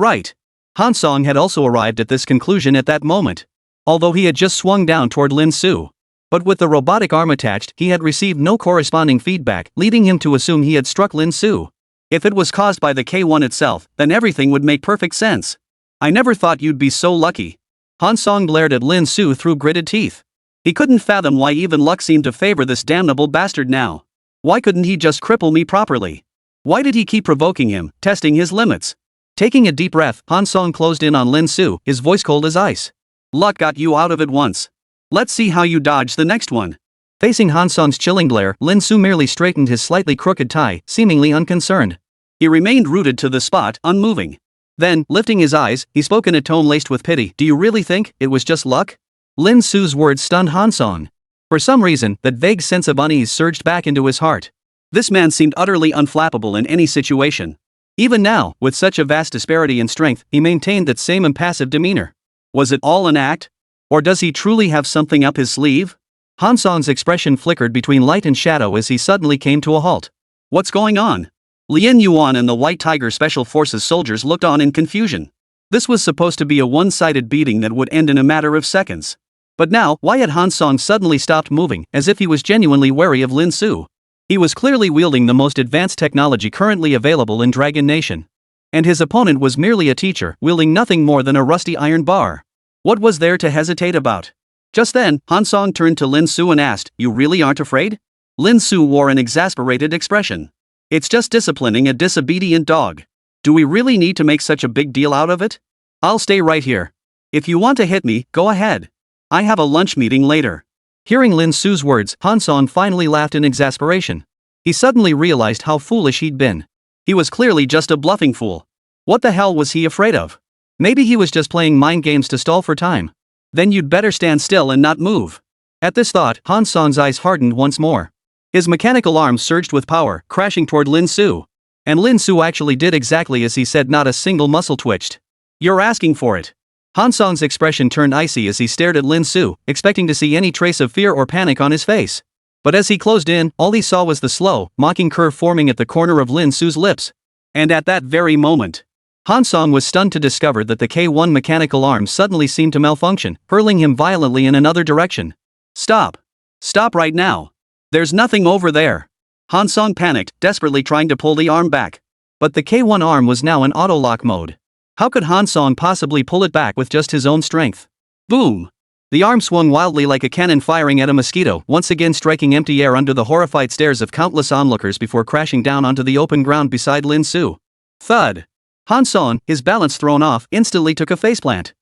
Han Song had also arrived at this conclusion at that moment. Although he had just swung down toward Lin Su. But with the robotic arm attached, he had received no corresponding feedback, leading him to assume he had struck Lin Su. If it was caused by the K1 itself, then everything would make perfect sense. I never thought you'd be so lucky. Han Song glared at Lin Su through gritted teeth. He couldn't fathom why even luck seemed to favor this damnable bastard now. Why couldn't he just cripple me properly? Why did he keep provoking him, testing his limits? Taking a deep breath, Han Song closed in on Lin Su, his voice cold as ice. Luck got you out of it once. Let's see how you dodge the next one. Facing Han Song's chilling glare, Lin Su merely straightened his slightly crooked tie, seemingly unconcerned. He remained rooted to the spot, unmoving. Then, lifting his eyes, he spoke in a tone laced with pity. Do you really think it was just luck? Lin Su's words stunned Han Song. For some reason, that vague sense of unease surged back into his heart. This man seemed utterly unflappable in any situation. Even now, with such a vast disparity in strength, he maintained that same impassive demeanor. Was it all an act? Or does he truly have something up his sleeve? Han Song's expression flickered between light and shadow as he suddenly came to a halt. What's going on? Lin Yuan and the White Tiger Special Forces soldiers looked on in confusion. This was supposed to be a one-sided beating that would end in a matter of seconds. But now, why had Han Song suddenly stopped moving, as if he was genuinely wary of Lin Su? He was clearly wielding the most advanced technology currently available in Dragon Nation. And his opponent was merely a teacher, wielding nothing more than a rusty iron bar. What was there to hesitate about? Just then, Han Song turned to Lin Su and asked, "You really aren't afraid?" Lin Su wore an exasperated expression. "It's just disciplining a disobedient dog. Do we really need to make such a big deal out of it? I'll stay right here. If you want to hit me, go ahead. I have a lunch meeting later." Hearing Lin Su's words, Han Song finally laughed in exasperation. He suddenly realized how foolish he'd been. He was clearly just a bluffing fool. What the hell was he afraid of? Maybe he was just playing mind games to stall for time. Then you'd better stand still and not move. At this thought, Han Song's eyes hardened once more. His mechanical arms surged with power, crashing toward Lin Su. And Lin Su actually did exactly as he said, not a single muscle twitched. "You're asking for it." Han Song's expression turned icy as he stared at Lin Su, expecting to see any trace of fear or panic on his face. But as he closed in, all he saw was the slow, mocking curve forming at the corner of Lin Su's lips. And at that very moment, Han Song was stunned to discover that the K1 mechanical arm suddenly seemed to malfunction, hurling him violently in another direction. Stop! Stop right now! There's nothing over there! Han Song panicked, desperately trying to pull the arm back. But the K1 arm was now in auto-lock mode. How could Han Song possibly pull it back with just his own strength? Boom! The arm swung wildly like a cannon firing at a mosquito, once again striking empty air under the horrified stares of countless onlookers before crashing down onto the open ground beside Lin Su. Thud! Han Song, his balance thrown off, instantly took a faceplant.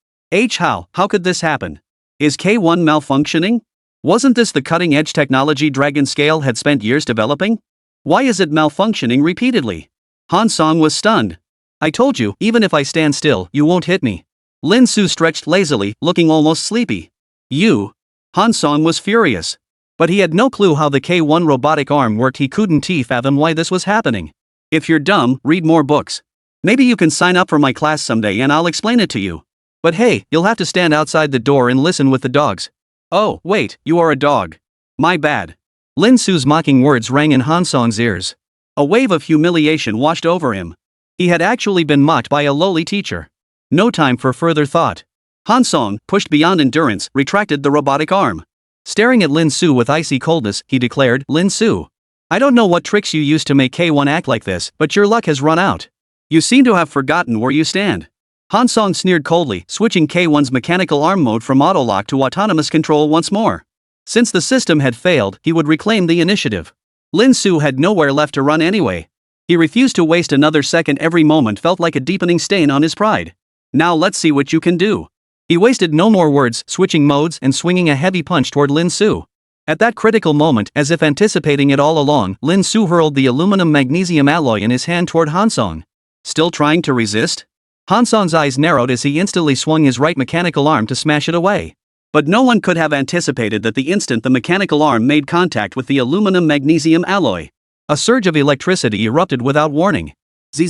How could this happen? Is K1 malfunctioning? Wasn't this the cutting-edge technology Dragon Scale had spent years developing? Why is it malfunctioning repeatedly? Han Song was stunned. I told you, even if I stand still, you won't hit me. Lin Su stretched lazily, looking almost sleepy. You? Han Song was furious. But he had no clue how the K1 robotic arm worked. He couldn't fathom why this was happening. If you're dumb, read more books. Maybe you can sign up for my class someday and I'll explain it to you. But hey, you'll have to stand outside the door and listen with the dogs. Oh, wait, you are a dog. My bad. Lin Su's mocking words rang in Han Song's ears. A wave of humiliation washed over him. He had actually been mocked by a lowly teacher. No time for further thought. Han Song, pushed beyond endurance, retracted the robotic arm. Staring at Lin Su with icy coldness, he declared, "Lin Su, I don't know what tricks you used to make K1 act like this, but your luck has run out. You seem to have forgotten where you stand." Han Song sneered coldly, switching K1's mechanical arm mode from auto-lock to autonomous control once more. Since the system had failed, he would reclaim the initiative. Lin Su had nowhere left to run anyway. He refused to waste another second. Every moment felt like a deepening stain on his pride. "Now let's see what you can do." He wasted no more words, switching modes and swinging a heavy punch toward Lin Su. At that critical moment, as if anticipating it all along, Lin Su hurled the aluminum magnesium alloy in his hand toward Han Song. Still trying to resist? Han Song's eyes narrowed as he instantly swung his right mechanical arm to smash it away. But no one could have anticipated that the instant the mechanical arm made contact with the aluminum magnesium alloy, a surge of electricity erupted without warning. The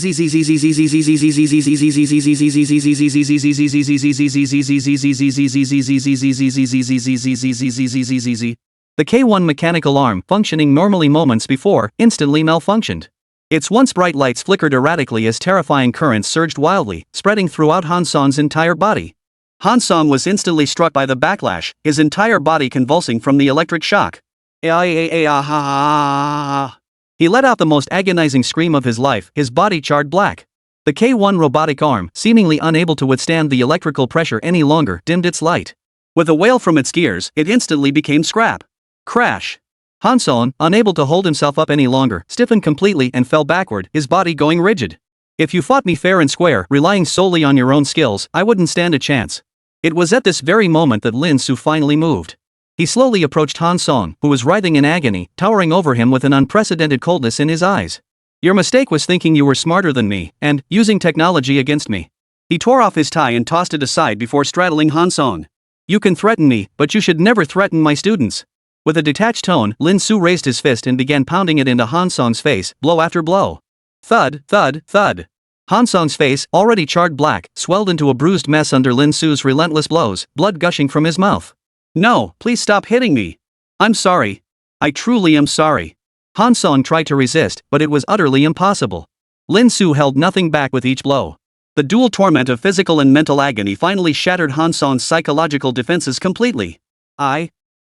K1 mechanical arm, functioning normally moments before, instantly malfunctioned. Its once bright lights flickered erratically as terrifying currents surged wildly, spreading throughout Han Song's entire body. Han Song was instantly struck by the backlash, his entire body convulsing from the electric shock. He let out the most agonizing scream of his life, his body charred black. The K1 robotic arm, seemingly unable to withstand the electrical pressure any longer, dimmed its light. With a wail from its gears, it instantly became scrap. Crash! Han Song, unable to hold himself up any longer, stiffened completely and fell backward, his body going rigid. "If you fought me fair and square, relying solely on your own skills, I wouldn't stand a chance." It was at this very moment that Lin Su finally moved. He slowly approached Han Song, who was writhing in agony, towering over him with an unprecedented coldness in his eyes. "Your mistake was thinking you were smarter than me, and using technology against me." He tore off his tie and tossed it aside before straddling Han Song. "You can threaten me, but you should never threaten my students." With a detached tone, Lin Su raised his fist and began pounding it into Han Song's face, blow after blow. Thud, thud, thud. Han Song's face, already charred black, swelled into a bruised mess under Lin Su's relentless blows, blood gushing from his mouth. "No, please stop hitting me. I'm sorry. I truly am sorry." Han Song tried to resist, but it was utterly impossible. Lin Su held nothing back with each blow. The dual torment of physical and mental agony finally shattered Han Song's psychological defenses completely.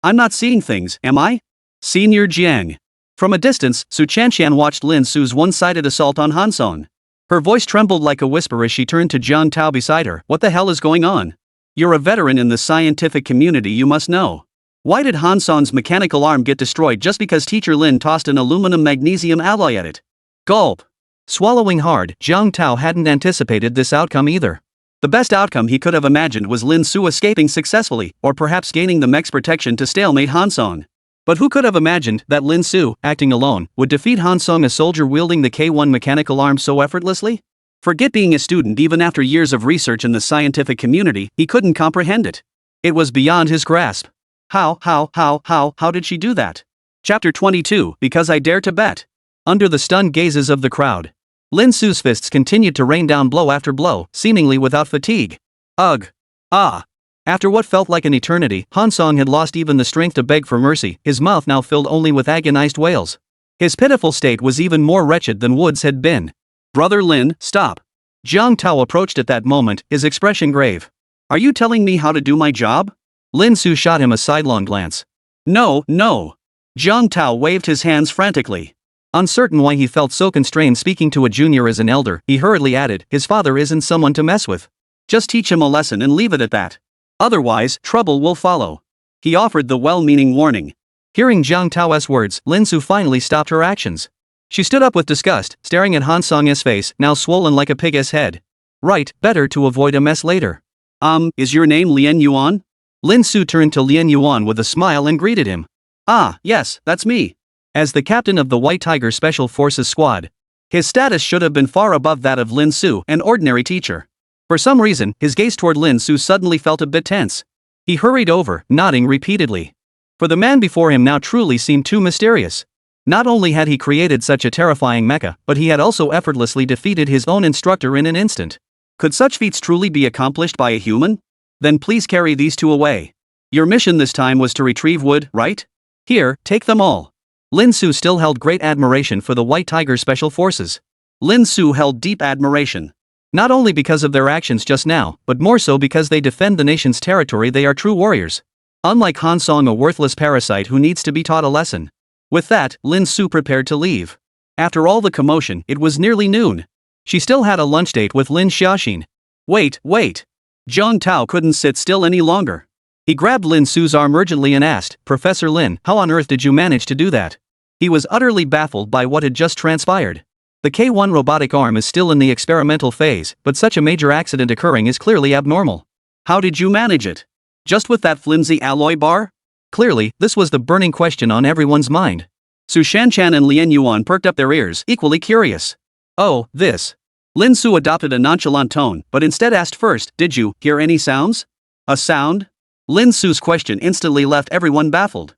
I'm not seeing things, am I? Senior Jiang. From a distance, Su Chanshan watched Lin Su's one-sided assault on Han Song. Her voice trembled like a whisper as she turned to Jiang Tao beside her. "What the hell is going on? You're a veteran in the scientific community, you must know. Why did Han Song's mechanical arm get destroyed just because Teacher Lin tossed an aluminum magnesium alloy at it?" Gulp. Swallowing hard, Jiang Tao hadn't anticipated this outcome either. The best outcome he could have imagined was Lin Su escaping successfully, or perhaps gaining the mech's protection to stalemate Han Song. But who could have imagined that Lin Su, acting alone, would defeat Han Song, a soldier wielding the K1 mechanical arm, so effortlessly? Forget being a student. Even after years of research in the scientific community, he couldn't comprehend it. It was beyond his grasp. How did she do that? Chapter 22, Because I Dare to Bet. Under the stunned gazes of the crowd, Lin Su's fists continued to rain down blow after blow, seemingly without fatigue. Ugh. Ah. After what felt like an eternity, Han Song had lost even the strength to beg for mercy, his mouth now filled only with agonized wails. His pitiful state was even more wretched than Wood's had been. "Brother Lin, stop." Jiang Tao approached at that moment, his expression grave. "Are you telling me how to do my job?" Lin Su shot him a sidelong glance. No. Jiang Tao waved his hands frantically. Uncertain why he felt so constrained speaking to a junior as an elder, he hurriedly added, "His father isn't someone to mess with. Just teach him a lesson and leave it at that. Otherwise, trouble will follow." He offered the well-meaning warning. Hearing Jiang Tao's words, Lin Su finally stopped her actions. She stood up with disgust, staring at Han Song's face, now swollen like a pig's head. "Right, better to avoid a mess later." Is your name Lien Yuan?" Lin Su turned to Lien Yuan with a smile and greeted him. "Ah, yes, that's me." As the captain of the White Tiger Special Forces Squad, his status should have been far above that of Lin Su, an ordinary teacher. For some reason, his gaze toward Lin Su suddenly felt a bit tense. He hurried over, nodding repeatedly. For the man before him now truly seemed too mysterious. Not only had he created such a terrifying mecha, but he had also effortlessly defeated his own instructor in an instant. Could such feats truly be accomplished by a human? Then please carry these two away. Your mission this time was to retrieve Wood, right? Here, take them all. Lin Su still held great admiration for the White Tiger Special Forces. Lin Su held deep admiration. Not only because of their actions just now, but more so because they defend the nation's territory. They are true warriors. Unlike Han Song, a worthless parasite who needs to be taught a lesson. With that, Lin Su prepared to leave. After all the commotion, it was nearly noon. She still had a lunch date with Lin Xiaoxin. Wait. Zhang Tao couldn't sit still any longer. He grabbed Lin Su's arm urgently and asked, "Professor Lin, how on earth did you manage to do that?" He was utterly baffled by what had just transpired. The K1 robotic arm is still in the experimental phase, but such a major accident occurring is clearly abnormal. How did you manage it? Just with that flimsy alloy bar? Clearly, this was the burning question on everyone's mind. Su Shanchan and Lian Yuan perked up their ears, equally curious. Oh, this. Lin Su adopted a nonchalant tone, but instead asked first, "Did you hear any sounds?" A sound? Lin Su's question instantly left everyone baffled.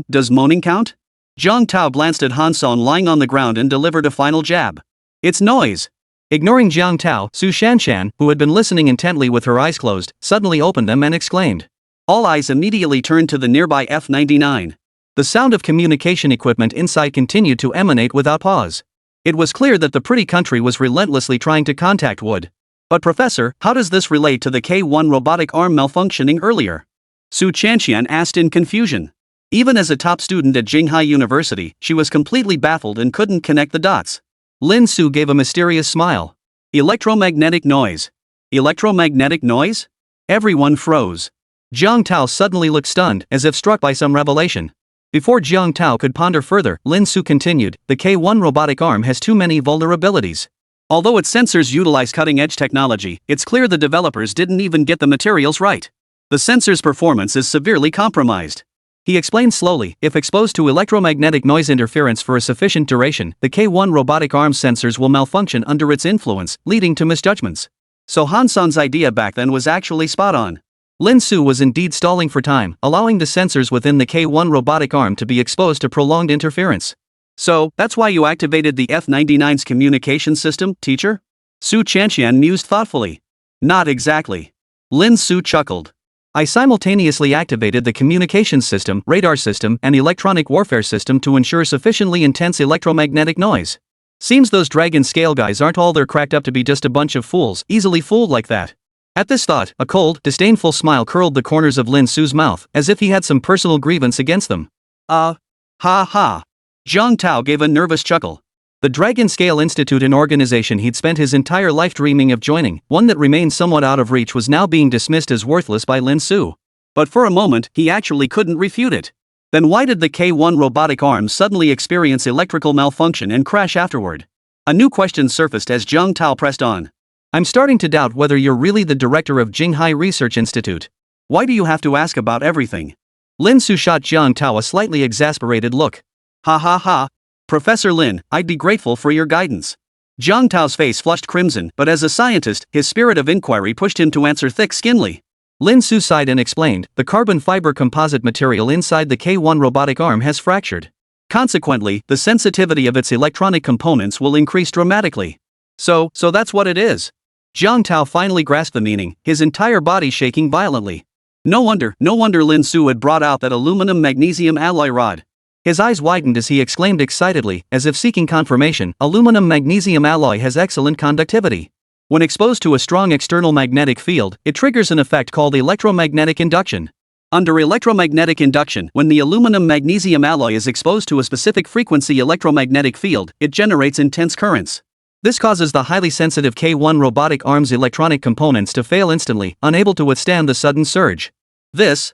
Does moaning count? Zhang Tao glanced at Han Song lying on the ground and delivered a final jab. It's noise. Ignoring Zhang Tao, Su Shanchan, who had been listening intently with her eyes closed, suddenly opened them and exclaimed. All eyes immediately turned to the nearby F-99. The sound of communication equipment inside continued to emanate without pause. It was clear that the pretty country was relentlessly trying to contact Wood. But Professor, how does this relate to the K1 robotic arm malfunctioning earlier? Su Chanxian asked in confusion. Even as a top student at Jinghai University, she was completely baffled and couldn't connect the dots. Lin Su gave a mysterious smile. Electromagnetic noise. Electromagnetic noise? Everyone froze. Zhang Tao suddenly looked stunned, as if struck by some revelation. Before Zhang Tao could ponder further, Lin Su continued, the K1 robotic arm has too many vulnerabilities. Although its sensors utilize cutting-edge technology, it's clear the developers didn't even get the materials right. The sensor's performance is severely compromised. He explained slowly, if exposed to electromagnetic noise interference for a sufficient duration, the K1 robotic arm sensors will malfunction under its influence, leading to misjudgments. So Han Song's idea back then was actually spot on. Lin Su was indeed stalling for time, allowing the sensors within the K1 robotic arm to be exposed to prolonged interference. So, that's why you activated the F-99's communication system, teacher? Su Chanxian mused thoughtfully. Not exactly. Lin Su chuckled. I simultaneously activated the communications system, radar system, and electronic warfare system to ensure sufficiently intense electromagnetic noise. Seems those dragon scale guys aren't all they're cracked up to be, just a bunch of fools, easily fooled like that. At this thought, a cold, disdainful smile curled the corners of Lin Su's mouth, as if he had some personal grievance against them. Ha ha. Zhang Tao gave a nervous chuckle. The Dragon Scale Institute, an organization he'd spent his entire life dreaming of joining, one that remained somewhat out of reach, was now being dismissed as worthless by Lin Su. But for a moment, he actually couldn't refute it. Then why did the K1 robotic arm suddenly experience electrical malfunction and crash afterward? A new question surfaced as Zhang Tao pressed on. I'm starting to doubt whether you're really the director of Jinghai Research Institute. Why do you have to ask about everything? Lin Su shot Zhang Tao a slightly exasperated look. Ha. Professor Lin, I'd be grateful for your guidance. Zhang Tao's face flushed crimson, but as a scientist, his spirit of inquiry pushed him to answer thick-skinnedly. Lin Su sighed and explained, the carbon fiber composite material inside the K1 robotic arm has fractured. Consequently, the sensitivity of its electronic components will increase dramatically. So that's what it is. Zhang Tao finally grasped the meaning, his entire body shaking violently. No wonder Lin Su had brought out that aluminum-magnesium alloy rod. His eyes widened as he exclaimed excitedly, as if seeking confirmation, aluminum-magnesium alloy has excellent conductivity. When exposed to a strong external magnetic field, it triggers an effect called electromagnetic induction. Under electromagnetic induction, when the aluminum-magnesium alloy is exposed to a specific frequency electromagnetic field, it generates intense currents. This causes the highly sensitive K1 robotic arm's electronic components to fail instantly, unable to withstand the sudden surge. This.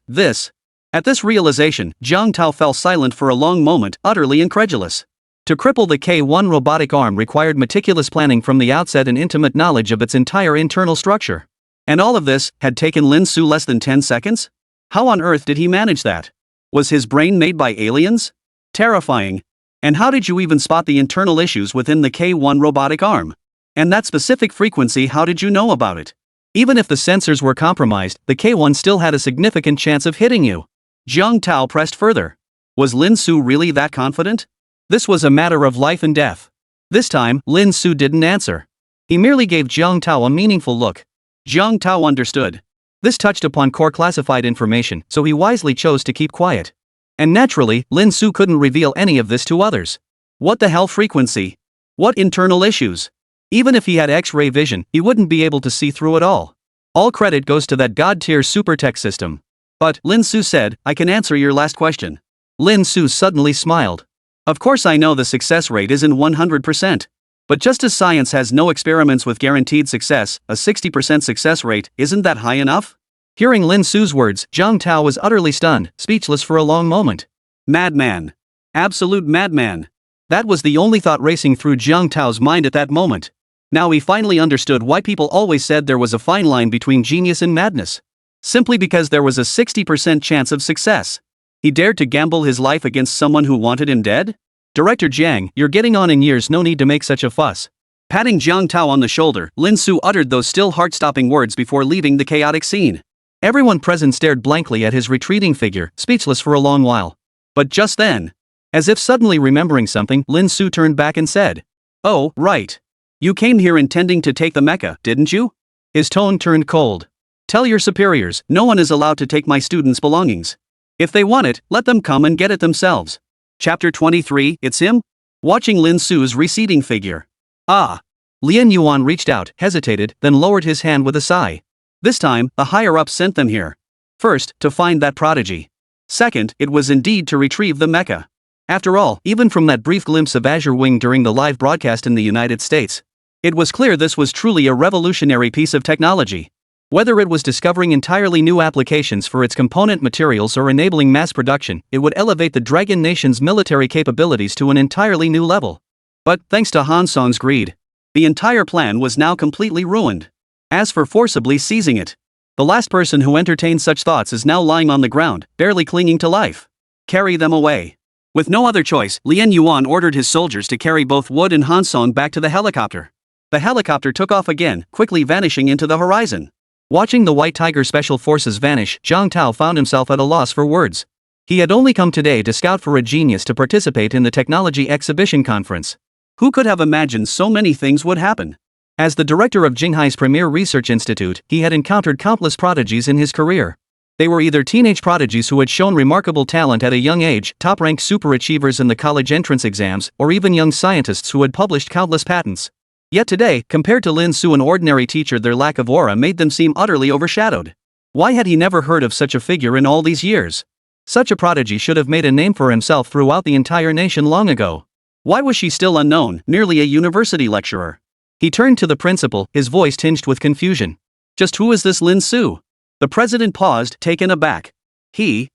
At this realization, Zhang Tao fell silent for a long moment, utterly incredulous. To cripple the K1 robotic arm required meticulous planning from the outset and intimate knowledge of its entire internal structure. And all of this had taken Lin Su less than 10 seconds? How on earth did he manage that? Was his brain made by aliens? Terrifying. And how did you even spot the internal issues within the K1 robotic arm? And that specific frequency, how did you know about it? Even if the sensors were compromised, the K1 still had a significant chance of hitting you. Zhang Tao pressed further. Was Lin Su really that confident? This was a matter of life and death. This time, Lin Su didn't answer. He merely gave Zhang Tao a meaningful look. Zhang Tao understood. This touched upon core classified information, so he wisely chose to keep quiet. And naturally, Lin Su couldn't reveal any of this to others. What the hell frequency? What internal issues? Even if he had X-ray vision, he wouldn't be able to see through it all. All credit goes to that god-tier super tech system. But, Lin Su said, I can answer your last question. Lin Su suddenly smiled. Of course I know the success rate isn't 100%. But just as science has no experiments with guaranteed success, a 60% success rate, isn't that high enough? Hearing Lin Su's words, Zhang Tao was utterly stunned, speechless for a long moment. Madman. Absolute madman. That was the only thought racing through Zhang Tao's mind at that moment. Now he finally understood why people always said there was a fine line between genius and madness. Simply because there was a 60% chance of success. He dared to gamble his life against someone who wanted him dead? Director Jiang, you're getting on in years, no need to make such a fuss. Patting Zhang Tao on the shoulder, Lin Su uttered those still heart-stopping words before leaving the chaotic scene. Everyone present stared blankly at his retreating figure, speechless for a long while. But just then, as if suddenly remembering something, Lin Su turned back and said, Oh, right. You came here intending to take the mecha, didn't you? His tone turned cold. Tell your superiors, no one is allowed to take my students' belongings. If they want it, let them come and get it themselves. Chapter 23, It's him? Watching Lin Su's receding figure. Ah. Lien Yuan reached out, hesitated, then lowered his hand with a sigh. This time, the higher-ups sent them here. First, to find that prodigy. Second, it was indeed to retrieve the mecha. After all, even from that brief glimpse of Azure Wing during the live broadcast in the United States, it was clear this was truly a revolutionary piece of technology. Whether it was discovering entirely new applications for its component materials or enabling mass production, it would elevate the Dragon Nation's military capabilities to an entirely new level. But, thanks to Han Song's greed, the entire plan was now completely ruined. As for forcibly seizing it, the last person who entertained such thoughts is now lying on the ground, barely clinging to life. Carry them away. With no other choice, Lien Yuan ordered his soldiers to carry both Wood and Han Song back to the helicopter. The helicopter took off again, quickly vanishing into the horizon. Watching the White Tiger Special Forces vanish, Zhang Tao found himself at a loss for words. He had only come today to scout for a genius to participate in the Technology Exhibition Conference. Who could have imagined so many things would happen? As the director of Jinghai's premier research institute, he had encountered countless prodigies in his career. They were either teenage prodigies who had shown remarkable talent at a young age, top-ranked superachievers in the college entrance exams, or even young scientists who had published countless patents. Yet today, compared to Lin Su, an ordinary teacher, their lack of aura made them seem utterly overshadowed. Why had he never heard of such a figure in all these years? Such a prodigy should have made a name for himself throughout the entire nation long ago. Why was she still unknown, merely a university lecturer? He turned to the principal, his voice tinged with confusion. Just who is this Lin Su? The president paused, taken aback. He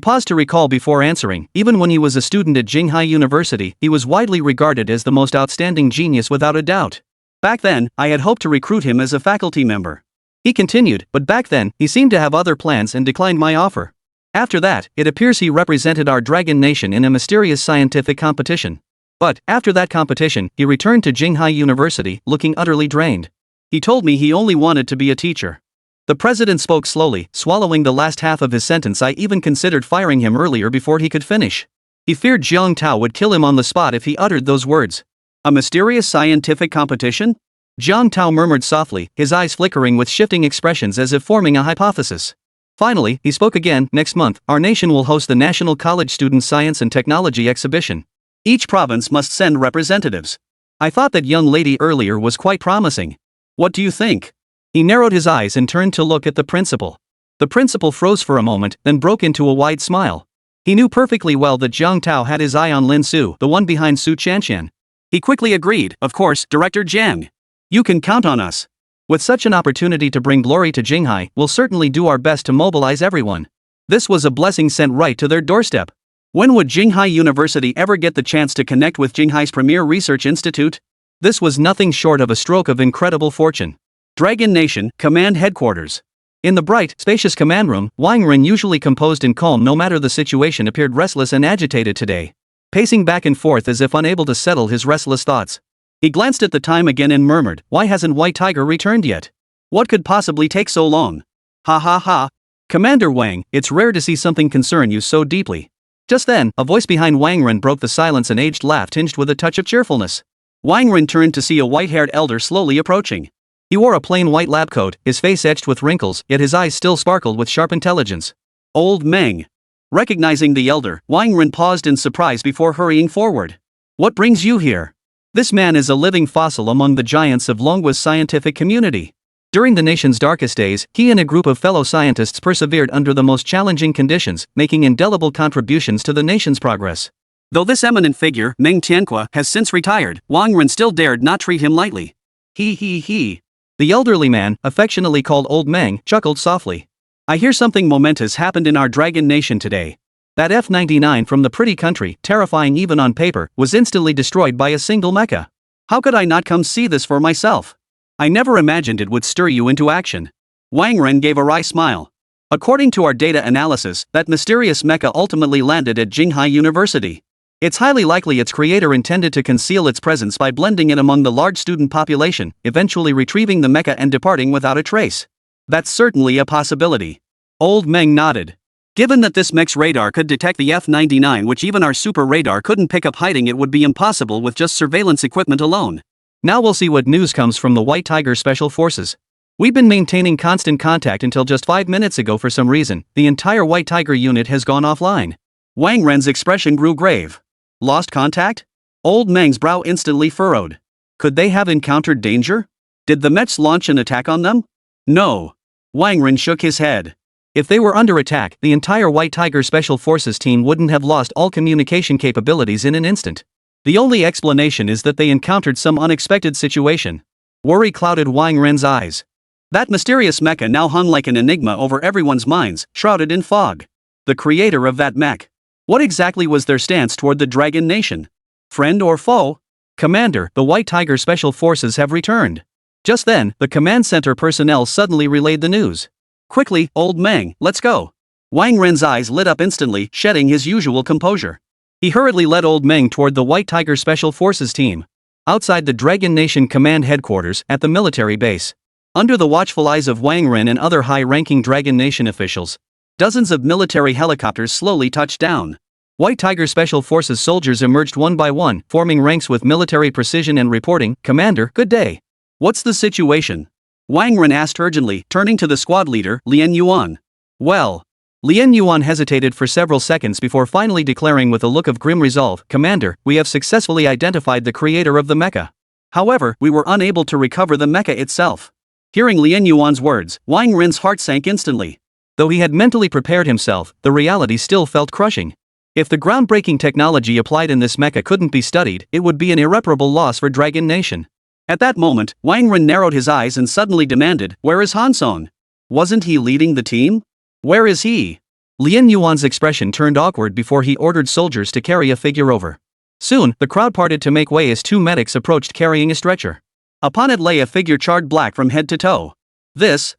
paused to recall before answering. Even when he was a student at Jinghai University, he was widely regarded as the most outstanding genius without a doubt. Back then, I had hoped to recruit him as a faculty member. He continued, but back then, he seemed to have other plans and declined my offer. After that, it appears he represented our Dragon Nation in a mysterious scientific competition. But, after that competition, he returned to Jinghai University, looking utterly drained. He told me he only wanted to be a teacher. The president spoke slowly, swallowing the last half of his sentence. I even considered firing him earlier before he could finish. He feared Zhang Tao would kill him on the spot if he uttered those words. A mysterious scientific competition? Zhang Tao murmured softly, his eyes flickering with shifting expressions as if forming a hypothesis. Finally, he spoke again. Next month, our nation will host the National College Student Science and Technology Exhibition. Each province must send representatives. I thought that young lady earlier was quite promising. What do you think? He narrowed his eyes and turned to look at the principal. The principal froze for a moment, then broke into a wide smile. He knew perfectly well that Zhang Tao had his eye on Lin Su, the one behind Su Chanshan. He quickly agreed, of course, Director Jiang. You can count on us. With such an opportunity to bring glory to Jinghai, we'll certainly do our best to mobilize everyone. This was a blessing sent right to their doorstep. When would Jinghai University ever get the chance to connect with Jinghai's premier research institute? This was nothing short of a stroke of incredible fortune. Dragon Nation, Command Headquarters. In the bright, spacious command room, Wang Ren, usually composed and calm no matter the situation, appeared restless and agitated today, pacing back and forth as if unable to settle his restless thoughts. He glanced at the time again and murmured, why hasn't White Tiger returned yet? What could possibly take so long? Ha ha ha. Commander Wang, it's rare to see something concern you so deeply. Just then, a voice behind Wang Ren broke the silence, an aged laugh tinged with a touch of cheerfulness. Wang Ren turned to see a white-haired elder slowly approaching. He wore a plain white lab coat, his face etched with wrinkles, yet his eyes still sparkled with sharp intelligence. Old Meng. Recognizing the elder, Wang Ren paused in surprise before hurrying forward. What brings you here? This man is a living fossil among the giants of Longwa's scientific community. During the nation's darkest days, he and a group of fellow scientists persevered under the most challenging conditions, making indelible contributions to the nation's progress. Though this eminent figure, Meng Tianque, has since retired, Wang Ren still dared not treat him lightly. He. The elderly man, affectionately called Old Meng, chuckled softly. I hear something momentous happened in our Dragon Nation today. That F-99 from the pretty country, terrifying even on paper, was instantly destroyed by a single mecha. How could I not come see this for myself? I never imagined it would stir you into action. Wang Ren gave a wry smile. According to our data analysis, that mysterious mecha ultimately landed at Jinghai University. It's highly likely its creator intended to conceal its presence by blending it among the large student population, eventually retrieving the mecha and departing without a trace. That's certainly a possibility. Old Meng nodded. Given that this mech's radar could detect the F-99, which even our super radar couldn't pick up, hiding it would be impossible with just surveillance equipment alone. Now we'll see what news comes from the White Tiger Special Forces. We've been maintaining constant contact until just 5 minutes ago. For some reason, the entire White Tiger unit has gone offline. Wang Ren's expression grew grave. Lost contact? Old Meng's brow instantly furrowed. Could they have encountered danger? Did the Mets launch an attack on them? No. Wang Ren shook his head. If they were under attack, the entire White Tiger Special Forces team wouldn't have lost all communication capabilities in an instant. The only explanation is that they encountered some unexpected situation. Worry clouded Wang Ren's eyes. That mysterious mecha now hung like an enigma over everyone's minds, shrouded in fog. The creator of that mech. What exactly was their stance toward the Dragon Nation? Friend or foe? Commander, the White Tiger Special Forces have returned. Just then, the command center personnel suddenly relayed the news. Quickly, Old Meng, let's go. Wang Ren's eyes lit up instantly, shedding his usual composure. He hurriedly led Old Meng toward the White Tiger Special Forces team. Outside the Dragon Nation Command Headquarters, at the military base. Under the watchful eyes of Wang Ren and other high-ranking Dragon Nation officials, dozens of military helicopters slowly touched down. White Tiger Special Forces soldiers emerged one by one, forming ranks with military precision and reporting, Commander, good day. What's the situation? Wang Ren asked urgently, turning to the squad leader, Lien Yuan. Well. Lien Yuan hesitated for several seconds before finally declaring with a look of grim resolve, Commander, we have successfully identified the creator of the mecha. However, we were unable to recover the mecha itself. Hearing Lien Yuan's words, Wang Ren's heart sank instantly. Though he had mentally prepared himself, the reality still felt crushing. If the groundbreaking technology applied in this mecha couldn't be studied, it would be an irreparable loss for Dragon Nation. At that moment, Wang Ren narrowed his eyes and suddenly demanded, where is Han Song? Wasn't he leading the team? Where is he? Lien Yuan's expression turned awkward before he ordered soldiers to carry a figure over. Soon, the crowd parted to make way as two medics approached carrying a stretcher. Upon it lay a figure charred black from head to toe. This.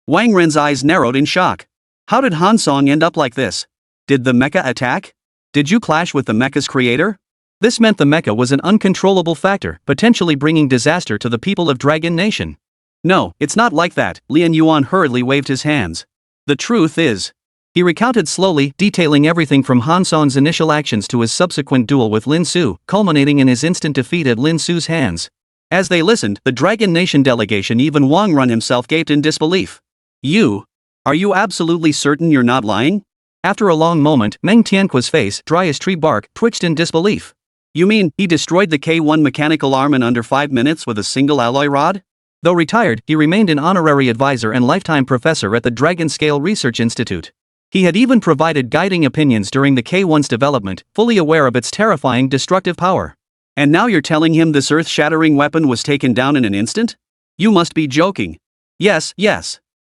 Wang Ren's eyes narrowed in shock. How did Han Song end up like this? Did the mecha attack? Did you clash with the mecha's creator? This meant the mecha was an uncontrollable factor, potentially bringing disaster to the people of Dragon Nation. No, it's not like that, Lien Yuan hurriedly waved his hands. The truth is. He recounted slowly, detailing everything from Han Song's initial actions to his subsequent duel with Lin Su, culminating in his instant defeat at Lin Su's hands. As they listened, the Dragon Nation delegation, even Wang Ren himself, gaped in disbelief. Are you absolutely certain you're not lying? After a long moment, Meng Tianque's face, dry as tree bark, twitched in disbelief. You mean, he destroyed the K1 mechanical arm in under 5 minutes with a single alloy rod? Though retired, he remained an honorary advisor and lifetime professor at the Dragon Scale Research Institute. He had even provided guiding opinions during the K1's development, fully aware of its terrifying destructive power. And now you're telling him this earth-shattering weapon was taken down in an instant? You must be joking. Yes.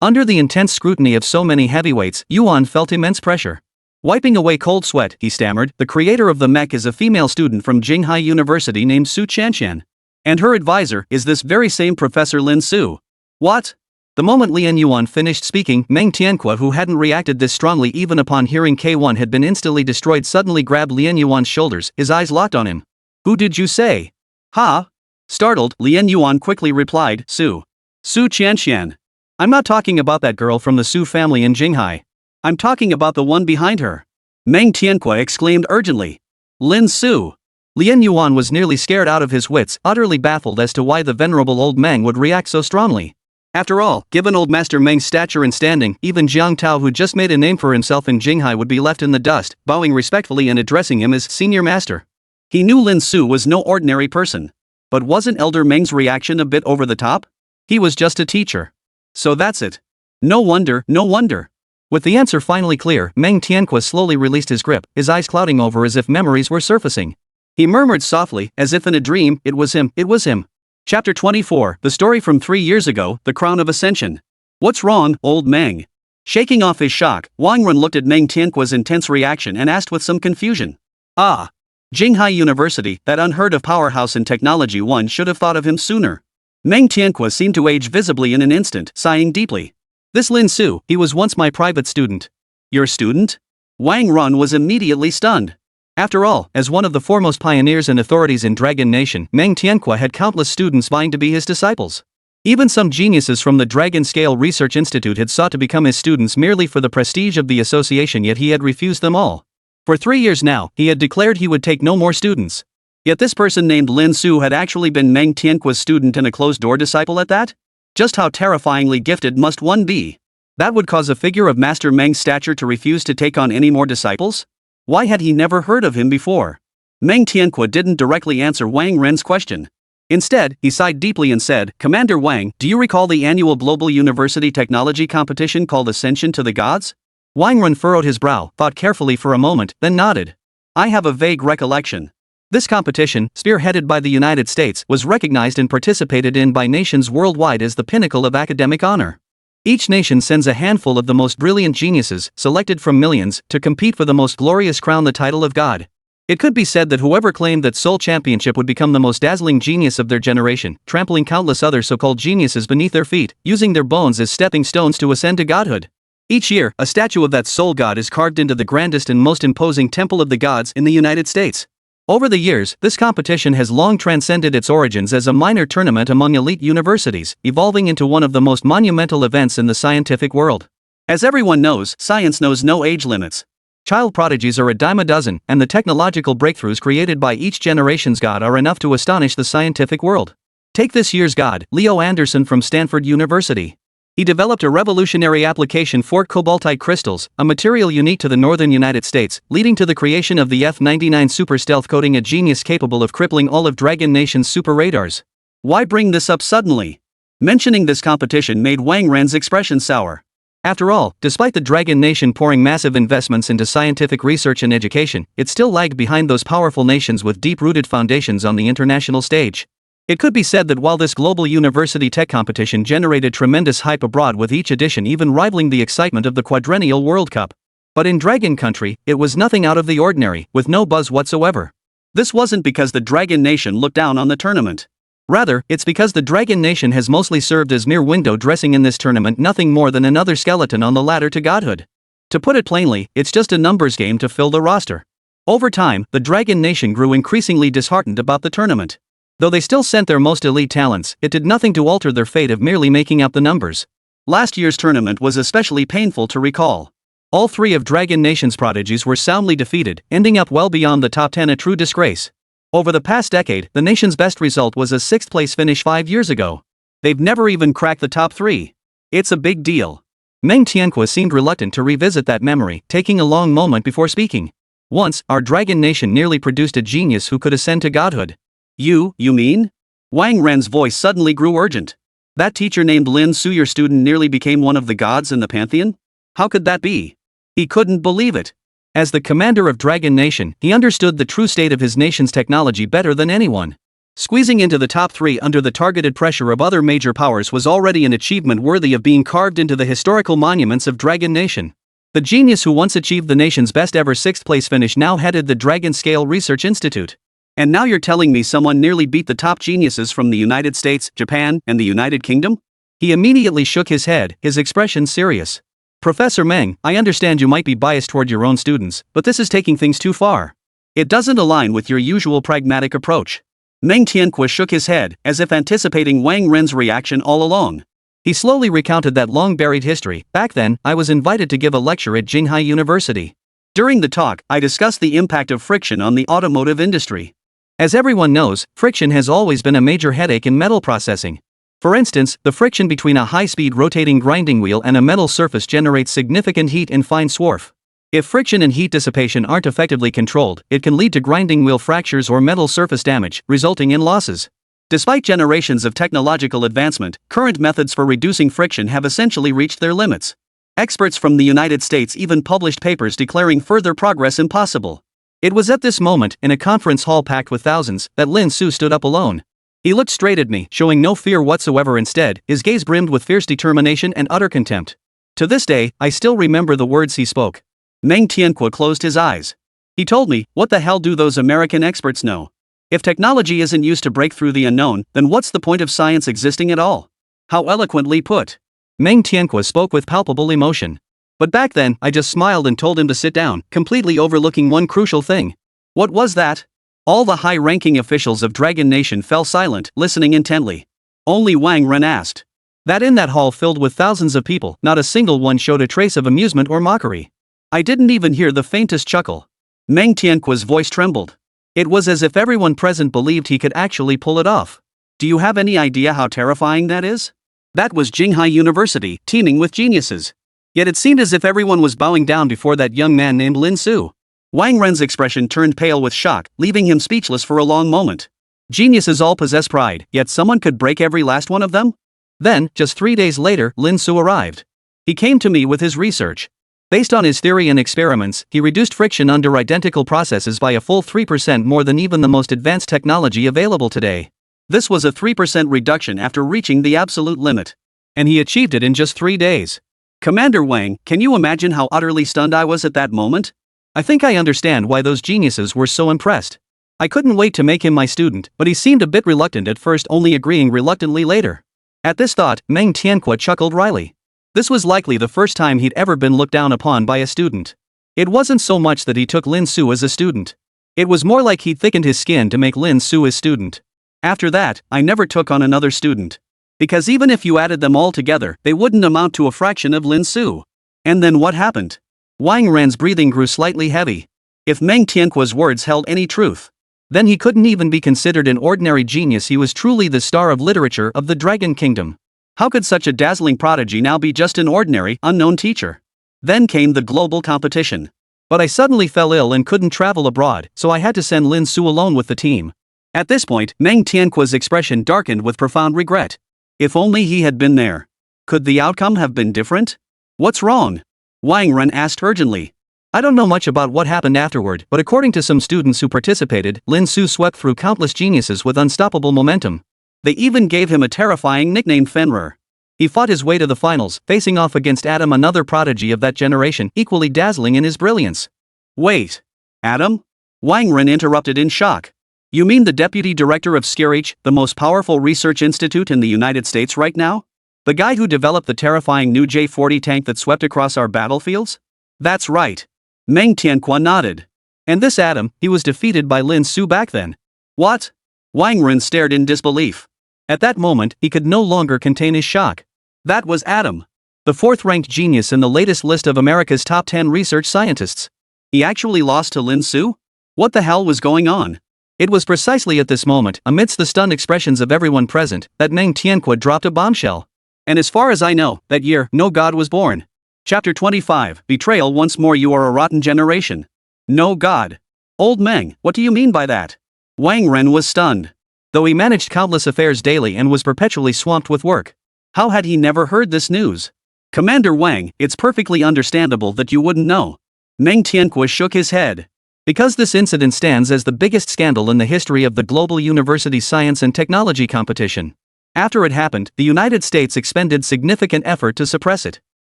Under the intense scrutiny of so many heavyweights, Yuan felt immense pressure. Wiping away cold sweat, he stammered, the creator of the mech is a female student from Jinghai University named Su Chanshan. And her advisor is this very same Professor Lin Su. What? The moment Lien Yuan finished speaking, Meng Tianque, who hadn't reacted this strongly even upon hearing K1 had been instantly destroyed, suddenly grabbed Lien Yuan's shoulders, his eyes locked on him. Who did you say? Ha? Startled, Lien Yuan quickly replied, Su Chanshan. I'm not talking about that girl from the Su family in Jinghai. I'm talking about the one behind her. Meng Tianque exclaimed urgently. Lin Su. Lien Yuan was nearly scared out of his wits, utterly baffled as to why the venerable old Meng would react so strongly. After all, given old Master Meng's stature and standing, even Jiang Tao, who just made a name for himself in Jinghai, would be left in the dust, bowing respectfully and addressing him as Senior Master. He knew Lin Su was no ordinary person. But wasn't Elder Meng's reaction a bit over the top? He was just a teacher. So that's it. No wonder, no wonder. With the answer finally clear, Meng Tianqi slowly released his grip, his eyes clouding over as if memories were surfacing. He murmured softly, as if in a dream, it was him, it was him. Chapter 24, the story from 3 years ago, the crown of ascension. What's wrong, old Meng? Shaking off his shock, Wang Run looked at Meng Tianqi's intense reaction and asked with some confusion. Ah. Jinghai University, that unheard of powerhouse in technology, one should have thought of him sooner. Meng Tianqi seemed to age visibly in an instant, sighing deeply. This Lin Su, he was once my private student. Your student? Wang Run was immediately stunned. After all, as one of the foremost pioneers and authorities in Dragon Nation, Meng Tianqi had countless students vying to be his disciples. Even some geniuses from the Dragon Scale Research Institute had sought to become his students merely for the prestige of the association, yet he had refused them all. For 3 years now, he had declared he would take no more students. Yet this person named Lin Su had actually been Meng Tianqi's student and a closed-door disciple at that? Just how terrifyingly gifted must one be? That would cause a figure of Master Meng's stature to refuse to take on any more disciples? Why had he never heard of him before? Meng Tianqi didn't directly answer Wang Ren's question. Instead, he sighed deeply and said, Commander Wang, do you recall the annual Global University Technology competition called Ascension to the Gods? Wang Ren furrowed his brow, thought carefully for a moment, then nodded. I have a vague recollection. This competition, spearheaded by the United States, was recognized and participated in by nations worldwide as the pinnacle of academic honor. Each nation sends a handful of the most brilliant geniuses, selected from millions, to compete for the most glorious crown, the title of God. It could be said that whoever claimed that sole championship would become the most dazzling genius of their generation, trampling countless other so-called geniuses beneath their feet, using their bones as stepping stones to ascend to godhood. Each year, a statue of that sole god is carved into the grandest and most imposing temple of the gods in the United States. Over the years, this competition has long transcended its origins as a minor tournament among elite universities, evolving into one of the most monumental events in the scientific world. As everyone knows, science knows no age limits. Child prodigies are a dime a dozen, and the technological breakthroughs created by each generation's god are enough to astonish the scientific world. Take this year's god, Leo Anderson from Stanford University. He developed a revolutionary application for cobaltite crystals, a material unique to the northern United States, leading to the creation of the F-99 super stealth coating, a genius capable of crippling all of Dragon Nation's super radars. Why bring this up suddenly? Mentioning this competition made Wang Ren's expression sour. After all, despite the Dragon Nation pouring massive investments into scientific research and education, it still lagged behind those powerful nations with deep-rooted foundations on the international stage. It could be said that while this global university tech competition generated tremendous hype abroad, with each edition even rivaling the excitement of the quadrennial World Cup, but in Dragon Country, it was nothing out of the ordinary, with no buzz whatsoever. This wasn't because the Dragon Nation looked down on the tournament. Rather, it's because the Dragon Nation has mostly served as mere window dressing in this tournament, nothing more than another skeleton on the ladder to godhood. To put it plainly, it's just a numbers game to fill the roster. Over time, the Dragon Nation grew increasingly disheartened about the tournament. Though they still sent their most elite talents, it did nothing to alter their fate of merely making up the numbers. Last year's tournament was especially painful to recall. All 3 of Dragon Nation's prodigies were soundly defeated, ending up well beyond the top 10, a true disgrace. Over the past decade, the nation's best result was a 6th place finish 5 years ago. They've never even cracked the top 3. It's a big deal. Meng Tianqi seemed reluctant to revisit that memory, taking a long moment before speaking. Once, our Dragon Nation nearly produced a genius who could ascend to godhood. You mean? Wang Ren's voice suddenly grew urgent. That teacher named Lin Su, your student, nearly became one of the gods in the pantheon? How could that be? He couldn't believe it. As the commander of Dragon Nation, he understood the true state of his nation's technology better than anyone. Squeezing into the top 3 under the targeted pressure of other major powers was already an achievement worthy of being carved into the historical monuments of Dragon Nation. The genius who once achieved the nation's best ever 6th place finish now headed the Dragon Scale Research Institute. And now you're telling me someone nearly beat the top geniuses from the United States, Japan, and the United Kingdom? He immediately shook his head, his expression serious. Professor Meng, I understand you might be biased toward your own students, but this is taking things too far. It doesn't align with your usual pragmatic approach. Meng Tianqi shook his head, as if anticipating Wang Ren's reaction all along. He slowly recounted that long-buried history. Back then, I was invited to give a lecture at Jinghai University. During the talk, I discussed the impact of friction on the automotive industry. As everyone knows, friction has always been a major headache in metal processing. For instance, the friction between a high-speed rotating grinding wheel and a metal surface generates significant heat and fine swarf. If friction and heat dissipation aren't effectively controlled, it can lead to grinding wheel fractures or metal surface damage, resulting in losses. Despite generations of technological advancement, current methods for reducing friction have essentially reached their limits. Experts from the United States even published papers declaring further progress impossible. It was at this moment, in a conference hall packed with thousands, that Lin Su stood up alone. He looked straight at me, showing no fear whatsoever. Instead, his gaze brimmed with fierce determination and utter contempt. To this day, I still remember the words he spoke. Meng Tianque closed his eyes. He told me, "What the hell do those American experts know? If technology isn't used to break through the unknown, then what's the point of science existing at all?" How eloquently put. Meng Tianque spoke with palpable emotion. But back then, I just smiled and told him to sit down, completely overlooking one crucial thing. What was that? All the high-ranking officials of Dragon Nation fell silent, listening intently. Only Wang Ren asked. That in that hall filled with thousands of people, not a single one showed a trace of amusement or mockery. I didn't even hear the faintest chuckle. Meng Tianque's voice trembled. It was as if everyone present believed he could actually pull it off. Do you have any idea how terrifying that is? That was Jinghai University, teeming with geniuses. Yet it seemed as if everyone was bowing down before that young man named Lin Su. Wang Ren's expression turned pale with shock, leaving him speechless for a long moment. Geniuses all possess pride, yet someone could break every last one of them? Then, just 3 days later, Lin Su arrived. He came to me with his research. Based on his theory and experiments, he reduced friction under identical processes by a full 3% more than even the most advanced technology available today. This was a 3% reduction after reaching the absolute limit. And he achieved it in just 3 days. Commander Wang, can you imagine how utterly stunned I was at that moment? I think I understand why those geniuses were so impressed. I couldn't wait to make him my student, but he seemed a bit reluctant at first, only agreeing reluctantly later. At this thought, Meng Tianque chuckled wryly. This was likely the first time he'd ever been looked down upon by a student. It wasn't so much that he took Lin Su as a student. It was more like he'd thickened his skin to make Lin Su his student. After that, I never took on another student. Because even if you added them all together, they wouldn't amount to a fraction of Lin Su. And then what happened? Wang Ren's breathing grew slightly heavy. If Meng Tianque's words held any truth, then he couldn't even be considered an ordinary genius. He was truly the star of literature of the Dragon Kingdom. How could such a dazzling prodigy now be just an ordinary, unknown teacher? Then came the global competition. But I suddenly fell ill and couldn't travel abroad, so I had to send Lin Su alone with the team. At this point, Meng Tianque's expression darkened with profound regret. If only he had been there. Could the outcome have been different? What's wrong? Wang Ren asked urgently. I don't know much about what happened afterward, but according to some students who participated, Lin Su swept through countless geniuses with unstoppable momentum. They even gave him a terrifying nickname, Fenrir. He fought his way to the finals, facing off against Adam, another prodigy of that generation, equally dazzling in his brilliance. Wait. Adam? Wang Ren interrupted in shock. You mean the deputy director of SSS-Grade, the most powerful research institute in the United States right now? The guy who developed the terrifying new J-40 tank that swept across our battlefields? That's right. Meng Tianque nodded. And this Adam, he was defeated by Lin Su back then. What? Wang Ren stared in disbelief. At that moment, he could no longer contain his shock. That was Adam. The fourth-ranked genius in the latest list of America's top 10 research scientists. He actually lost to Lin Su? What the hell was going on? It was precisely at this moment, amidst the stunned expressions of everyone present, that Meng Tianque dropped a bombshell. And as far as I know, that year, no god was born. Chapter 25, Betrayal. Once more you are a rotten generation. No god. Old Meng, what do you mean by that? Wang Ren was stunned. Though he managed countless affairs daily and was perpetually swamped with work. How had he never heard this news? Commander Wang, it's perfectly understandable that you wouldn't know. Meng Tianque shook his head. Because this incident stands as the biggest scandal in the history of the global university science and technology competition. After it happened, the United States expended significant effort to suppress it.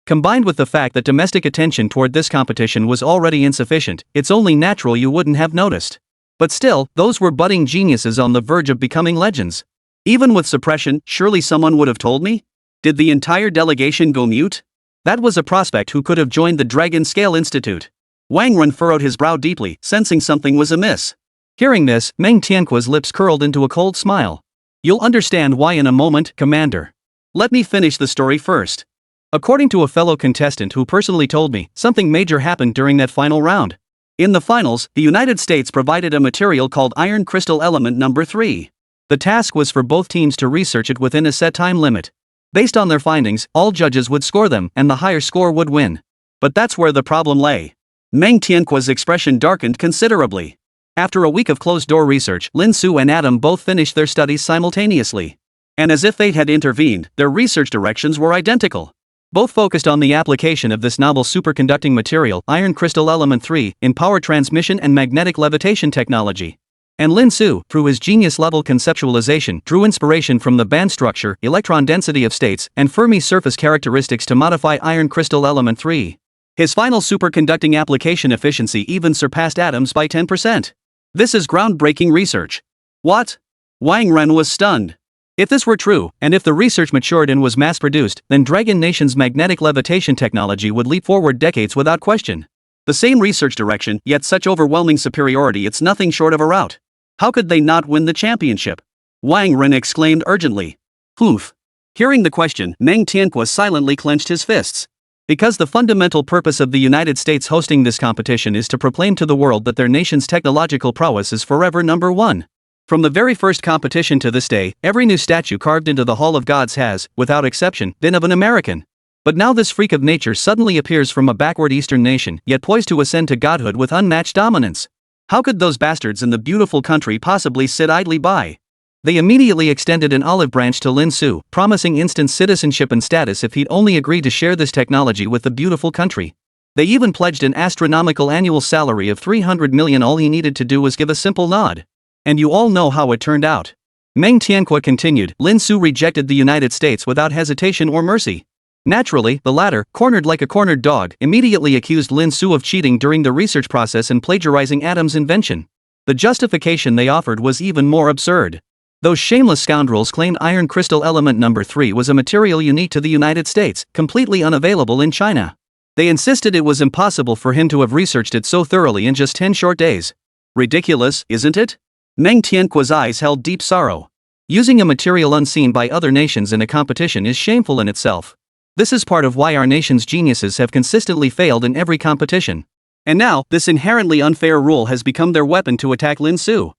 Combined with the fact that domestic attention toward this competition was already insufficient, it's only natural you wouldn't have noticed. But still, those were budding geniuses on the verge of becoming legends. Even with suppression, surely someone would have told me? Did the entire delegation go mute? That was a prospect who could have joined the Dragon Scale Institute. Wang Ren furrowed his brow deeply, sensing something was amiss. Hearing this, Meng Tianque's lips curled into a cold smile. You'll understand why in a moment, Commander. Let me finish the story first. According to a fellow contestant who personally told me, something major happened during that final round. In the finals, the United States provided a material called iron crystal element number 3. The task was for both teams to research it within a set time limit. Based on their findings, all judges would score them, and the higher score would win. But that's where the problem lay. Meng Tianquo's expression darkened considerably. After a week of closed-door research, Lin Su and Adam both finished their studies simultaneously. And as if fate had intervened, their research directions were identical. Both focused on the application of this novel superconducting material, iron crystal element 3, in power transmission and magnetic levitation technology. And Lin Su, through his genius-level conceptualization, drew inspiration from the band structure, electron density of states, and Fermi surface characteristics to modify iron crystal element 3. His final superconducting application efficiency even surpassed Adam's by 10%. This is groundbreaking research. What? Wang Ren was stunned. If this were true, and if the research matured and was mass-produced, then Dragon Nation's magnetic levitation technology would leap forward decades without question. The same research direction, yet such overwhelming superiority, it's nothing short of a rout. How could they not win the championship? Wang Ren exclaimed urgently. Humph. Hearing the question, Meng Tianquo silently clenched his fists. Because the fundamental purpose of the United States hosting this competition is to proclaim to the world that their nation's technological prowess is forever number one. From the very first competition to this day, every new statue carved into the Hall of Gods has, without exception, been of an American. But now this freak of nature suddenly appears from a backward Eastern nation, yet poised to ascend to godhood with unmatched dominance. How could those bastards in the beautiful country possibly sit idly by? They immediately extended an olive branch to Lin Su, promising instant citizenship and status if he'd only agree to share this technology with the beautiful country. They even pledged an astronomical annual salary of 300 million. All he needed to do was give a simple nod. And you all know how it turned out. Meng Tianquo continued. Lin Su rejected the United States without hesitation or mercy. Naturally, the latter, cornered like a cornered dog, immediately accused Lin Su of cheating during the research process and plagiarizing Adam's invention. The justification they offered was even more absurd. Those shameless scoundrels claimed iron crystal element number 3 was a material unique to the United States, completely unavailable in China. They insisted it was impossible for him to have researched it so thoroughly in just 10 short days. Ridiculous, isn't it? Meng Tianquo's eyes held deep sorrow. Using a material unseen by other nations in a competition is shameful in itself. This is part of why our nation's geniuses have consistently failed in every competition. And now, this inherently unfair rule has become their weapon to attack Lin Su.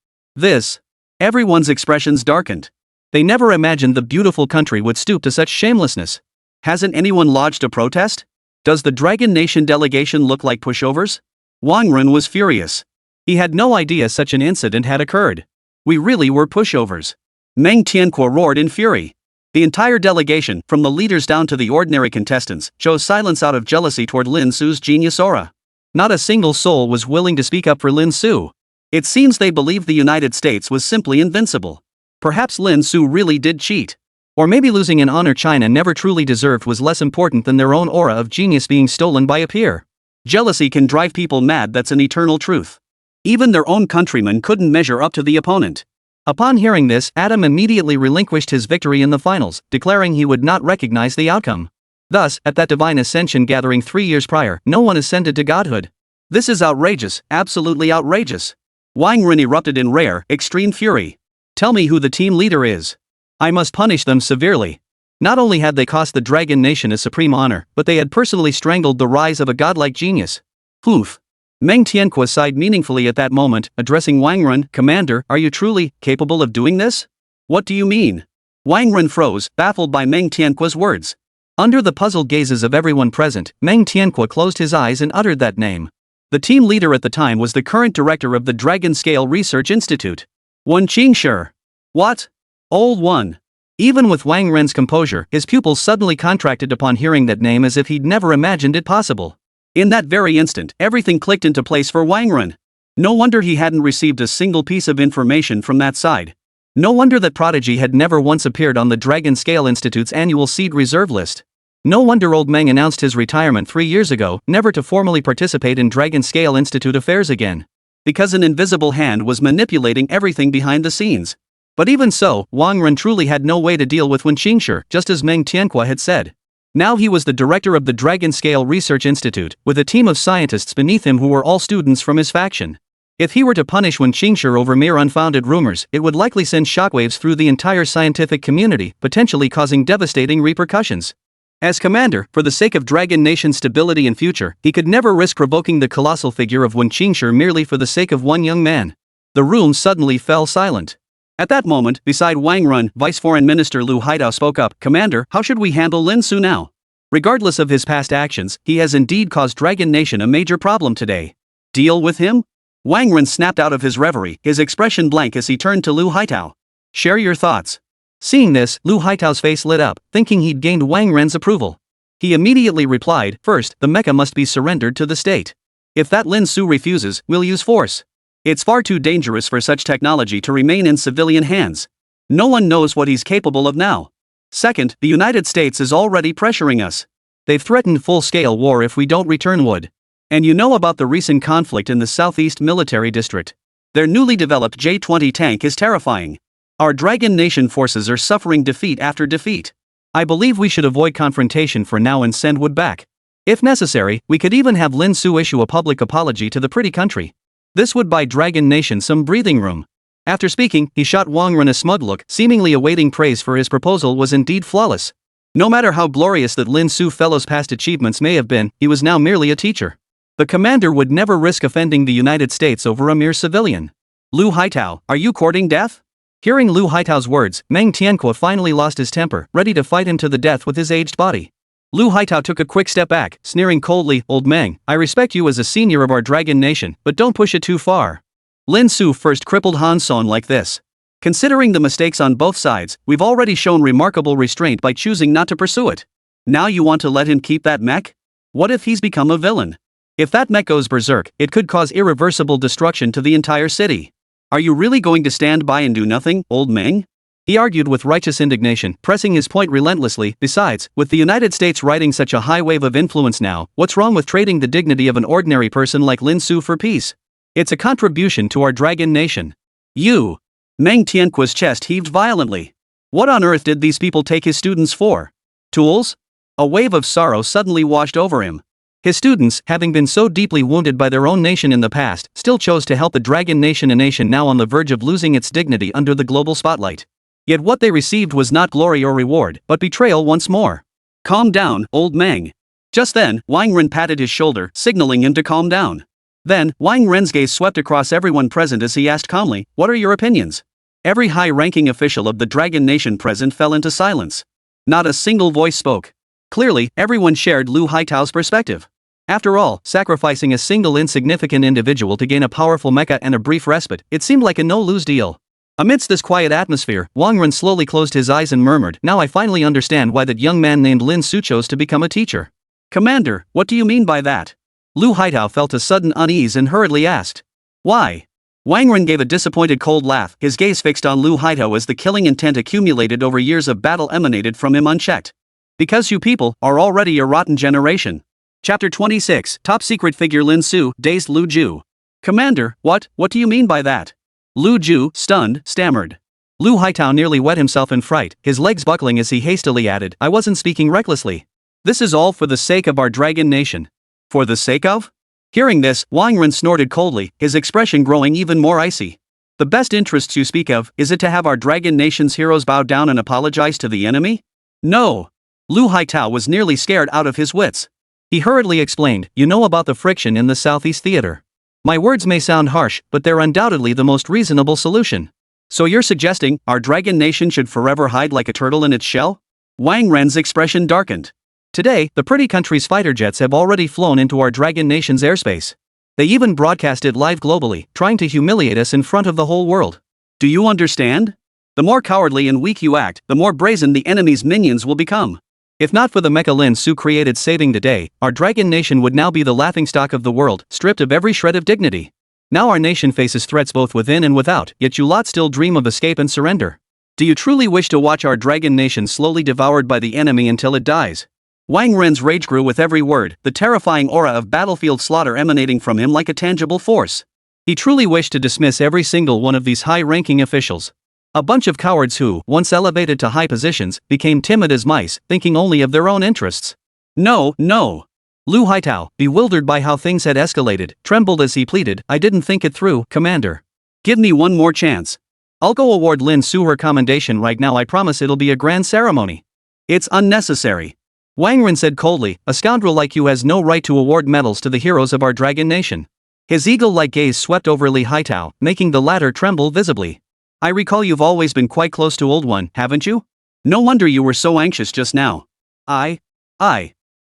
Everyone's expressions darkened. They never imagined the beautiful country would stoop to such shamelessness. Hasn't anyone lodged a protest? Does the Dragon Nation delegation look like pushovers? Wang Ren was furious. He had no idea such an incident had occurred. We really were pushovers. Meng Tianquo roared in fury. The entire delegation, from the leaders down to the ordinary contestants, chose silence out of jealousy toward Lin Su's genius aura. Not a single soul was willing to speak up for Lin Su. It seems they believed the United States was simply invincible. Perhaps Lin Su really did cheat. Or maybe losing an honor China never truly deserved was less important than their own aura of genius being stolen by a peer. Jealousy can drive people mad, that's an eternal truth. Even their own countrymen couldn't measure up to the opponent. Upon hearing this, Adam immediately relinquished his victory in the finals, declaring he would not recognize the outcome. Thus, at that divine ascension gathering 3 years prior, no one ascended to godhood. This is outrageous, absolutely outrageous. Wang Ren erupted in rare, extreme fury. Tell me who the team leader is. I must punish them severely. Not only had they cost the Dragon Nation a supreme honor, but they had personally strangled the rise of a godlike genius. Oof. Meng Tianquo sighed meaningfully at that moment, addressing Wang Ren. Commander, are you truly capable of doing this? What do you mean? Wang Ren froze, baffled by Meng Tianquo's words. Under the puzzled gazes of everyone present, Meng Tianquo closed his eyes and uttered that name. The team leader at the time was the current director of the Dragon Scale Research Institute. Wen Qingshi. What? Old one. Even with Wang Ren's composure, his pupils suddenly contracted upon hearing that name as if he'd never imagined it possible. In that very instant, everything clicked into place for Wang Ren. No wonder he hadn't received a single piece of information from that side. No wonder that prodigy had never once appeared on the Dragon Scale Institute's annual seed reserve list. No wonder old Meng announced his retirement 3 years ago, never to formally participate in Dragon Scale Institute affairs again. Because an invisible hand was manipulating everything behind the scenes. But even so, Wang Ren truly had no way to deal with Wen Qingshi, just as Meng Tianquo had said. Now he was the director of the Dragon Scale Research Institute, with a team of scientists beneath him who were all students from his faction. If he were to punish Wen Qingshi over mere unfounded rumors, it would likely send shockwaves through the entire scientific community, potentially causing devastating repercussions. As commander, for the sake of Dragon Nation's stability and future, he could never risk provoking the colossal figure of Wen Qingshi merely for the sake of one young man. The room suddenly fell silent. At that moment, beside Wang Ren, Vice Foreign Minister Lu Haidao spoke up. Commander, how should we handle Lin Su now? Regardless of his past actions, he has indeed caused Dragon Nation a major problem today. Deal with him? Wang Ren snapped out of his reverie, his expression blank as he turned to Lu Haitao. Share your thoughts. Seeing this, Lu Haitao's face lit up, thinking he'd gained Wang Ren's approval. He immediately replied, first, the mecha must be surrendered to the state. If that Lin Su refuses, we'll use force. It's far too dangerous for such technology to remain in civilian hands. No one knows what he's capable of now. Second, the United States is already pressuring us. They've threatened full-scale war if we don't return wood. And you know about the recent conflict in the Southeast Military District. Their newly developed J-20 tank is terrifying. Our Dragon Nation forces are suffering defeat after defeat. I believe we should avoid confrontation for now and send wood back. If necessary, we could even have Lin Su issue a public apology to the pretty country. This would buy Dragon Nation some breathing room. After speaking, he shot Wang Ren a smug look, seemingly awaiting praise for his proposal was indeed flawless. No matter how glorious that Lin Su fellow's past achievements may have been, he was now merely a teacher. The commander would never risk offending the United States over a mere civilian. Lu Haitao, are you courting death? Hearing Lu Haitao's words, Meng Tianque finally lost his temper, ready to fight him to the death with his aged body. Lu Haitao took a quick step back, sneering coldly, "Old Meng, I respect you as a senior of our Dragon Nation, but don't push it too far." Lin Su first crippled Han Son like this. Considering the mistakes on both sides, we've already shown remarkable restraint by choosing not to pursue it. Now you want to let him keep that mech? What if he's become a villain? If that mech goes berserk, it could cause irreversible destruction to the entire city. Are you really going to stand by and do nothing, Old Meng? He argued with righteous indignation, pressing his point relentlessly. Besides, with the United States riding such a high wave of influence now, what's wrong with trading the dignity of an ordinary person like Lin Su for peace? It's a contribution to our Dragon Nation. You! Meng Tianque's chest heaved violently. What on earth did these people take his students for? Tools? A wave of sorrow suddenly washed over him. His students, having been so deeply wounded by their own nation in the past, still chose to help the Dragon Nation, a nation now on the verge of losing its dignity under the global spotlight. Yet what they received was not glory or reward, but betrayal once more. Calm down, Old Meng. Just then, Wang Ren patted his shoulder, signaling him to calm down. Then, Wang Ren's gaze swept across everyone present as he asked calmly, "What are your opinions?" Every high-ranking official of the Dragon Nation present fell into silence. Not a single voice spoke. Clearly, everyone shared Lu Haitao's perspective. After all, sacrificing a single insignificant individual to gain a powerful mecha and a brief respite, it seemed like a no-lose deal. Amidst this quiet atmosphere, Wang Ren slowly closed his eyes and murmured, "Now I finally understand why that young man named Lin Su chose to become a teacher." "Commander, what do you mean by that?" Lu Haitao felt a sudden unease and hurriedly asked. "Why?" Wang Ren gave a disappointed cold laugh, his gaze fixed on Lu Haitao as the killing intent accumulated over years of battle emanated from him unchecked. "Because you people are already a rotten generation." Chapter 26, Top Secret Figure Lin Su, dazed Lu Ju. "Commander, what do you mean by that?" Lu Ju, stunned, stammered. Lu Haitao nearly wet himself in fright, his legs buckling as he hastily added, "I wasn't speaking recklessly. This is all for the sake of our Dragon Nation." "For the sake of?" Hearing this, Wang Ren snorted coldly, his expression growing even more icy. "The best interests you speak of, is it to have our Dragon Nation's heroes bow down and apologize to the enemy?" "No." Lu Haitao was nearly scared out of his wits. He hurriedly explained, "You know about the friction in the Southeast Theater. My words may sound harsh, but they're undoubtedly the most reasonable solution." "So you're suggesting our Dragon Nation should forever hide like a turtle in its shell?" Wang Ren's expression darkened. "Today, the pretty country's fighter jets have already flown into our Dragon Nation's airspace. They even broadcast it live globally, trying to humiliate us in front of the whole world. Do you understand? The more cowardly and weak you act, the more brazen the enemy's minions will become. If not for the mecha Lin Su created saving the day, our Dragon Nation would now be the laughingstock of the world, stripped of every shred of dignity. Now our nation faces threats both within and without, yet you lot still dream of escape and surrender. Do you truly wish to watch our Dragon Nation slowly devoured by the enemy until it dies?" Wang Ren's rage grew with every word, the terrifying aura of battlefield slaughter emanating from him like a tangible force. He truly wished to dismiss every single one of these high-ranking officials. A bunch of cowards who, once elevated to high positions, became timid as mice, thinking only of their own interests. "No, no." Lu Haitao, bewildered by how things had escalated, trembled as he pleaded, "I didn't think it through, Commander. Give me one more chance. I'll go award Lin Su her commendation right now. I promise it'll be a grand ceremony." "It's unnecessary." Wang Ren said coldly, "A scoundrel like you has no right to award medals to the heroes of our Dragon Nation." His eagle-like gaze swept over Li Haitao, making the latter tremble visibly. "I recall you've always been quite close to Old One, haven't you? No wonder you were so anxious just now." I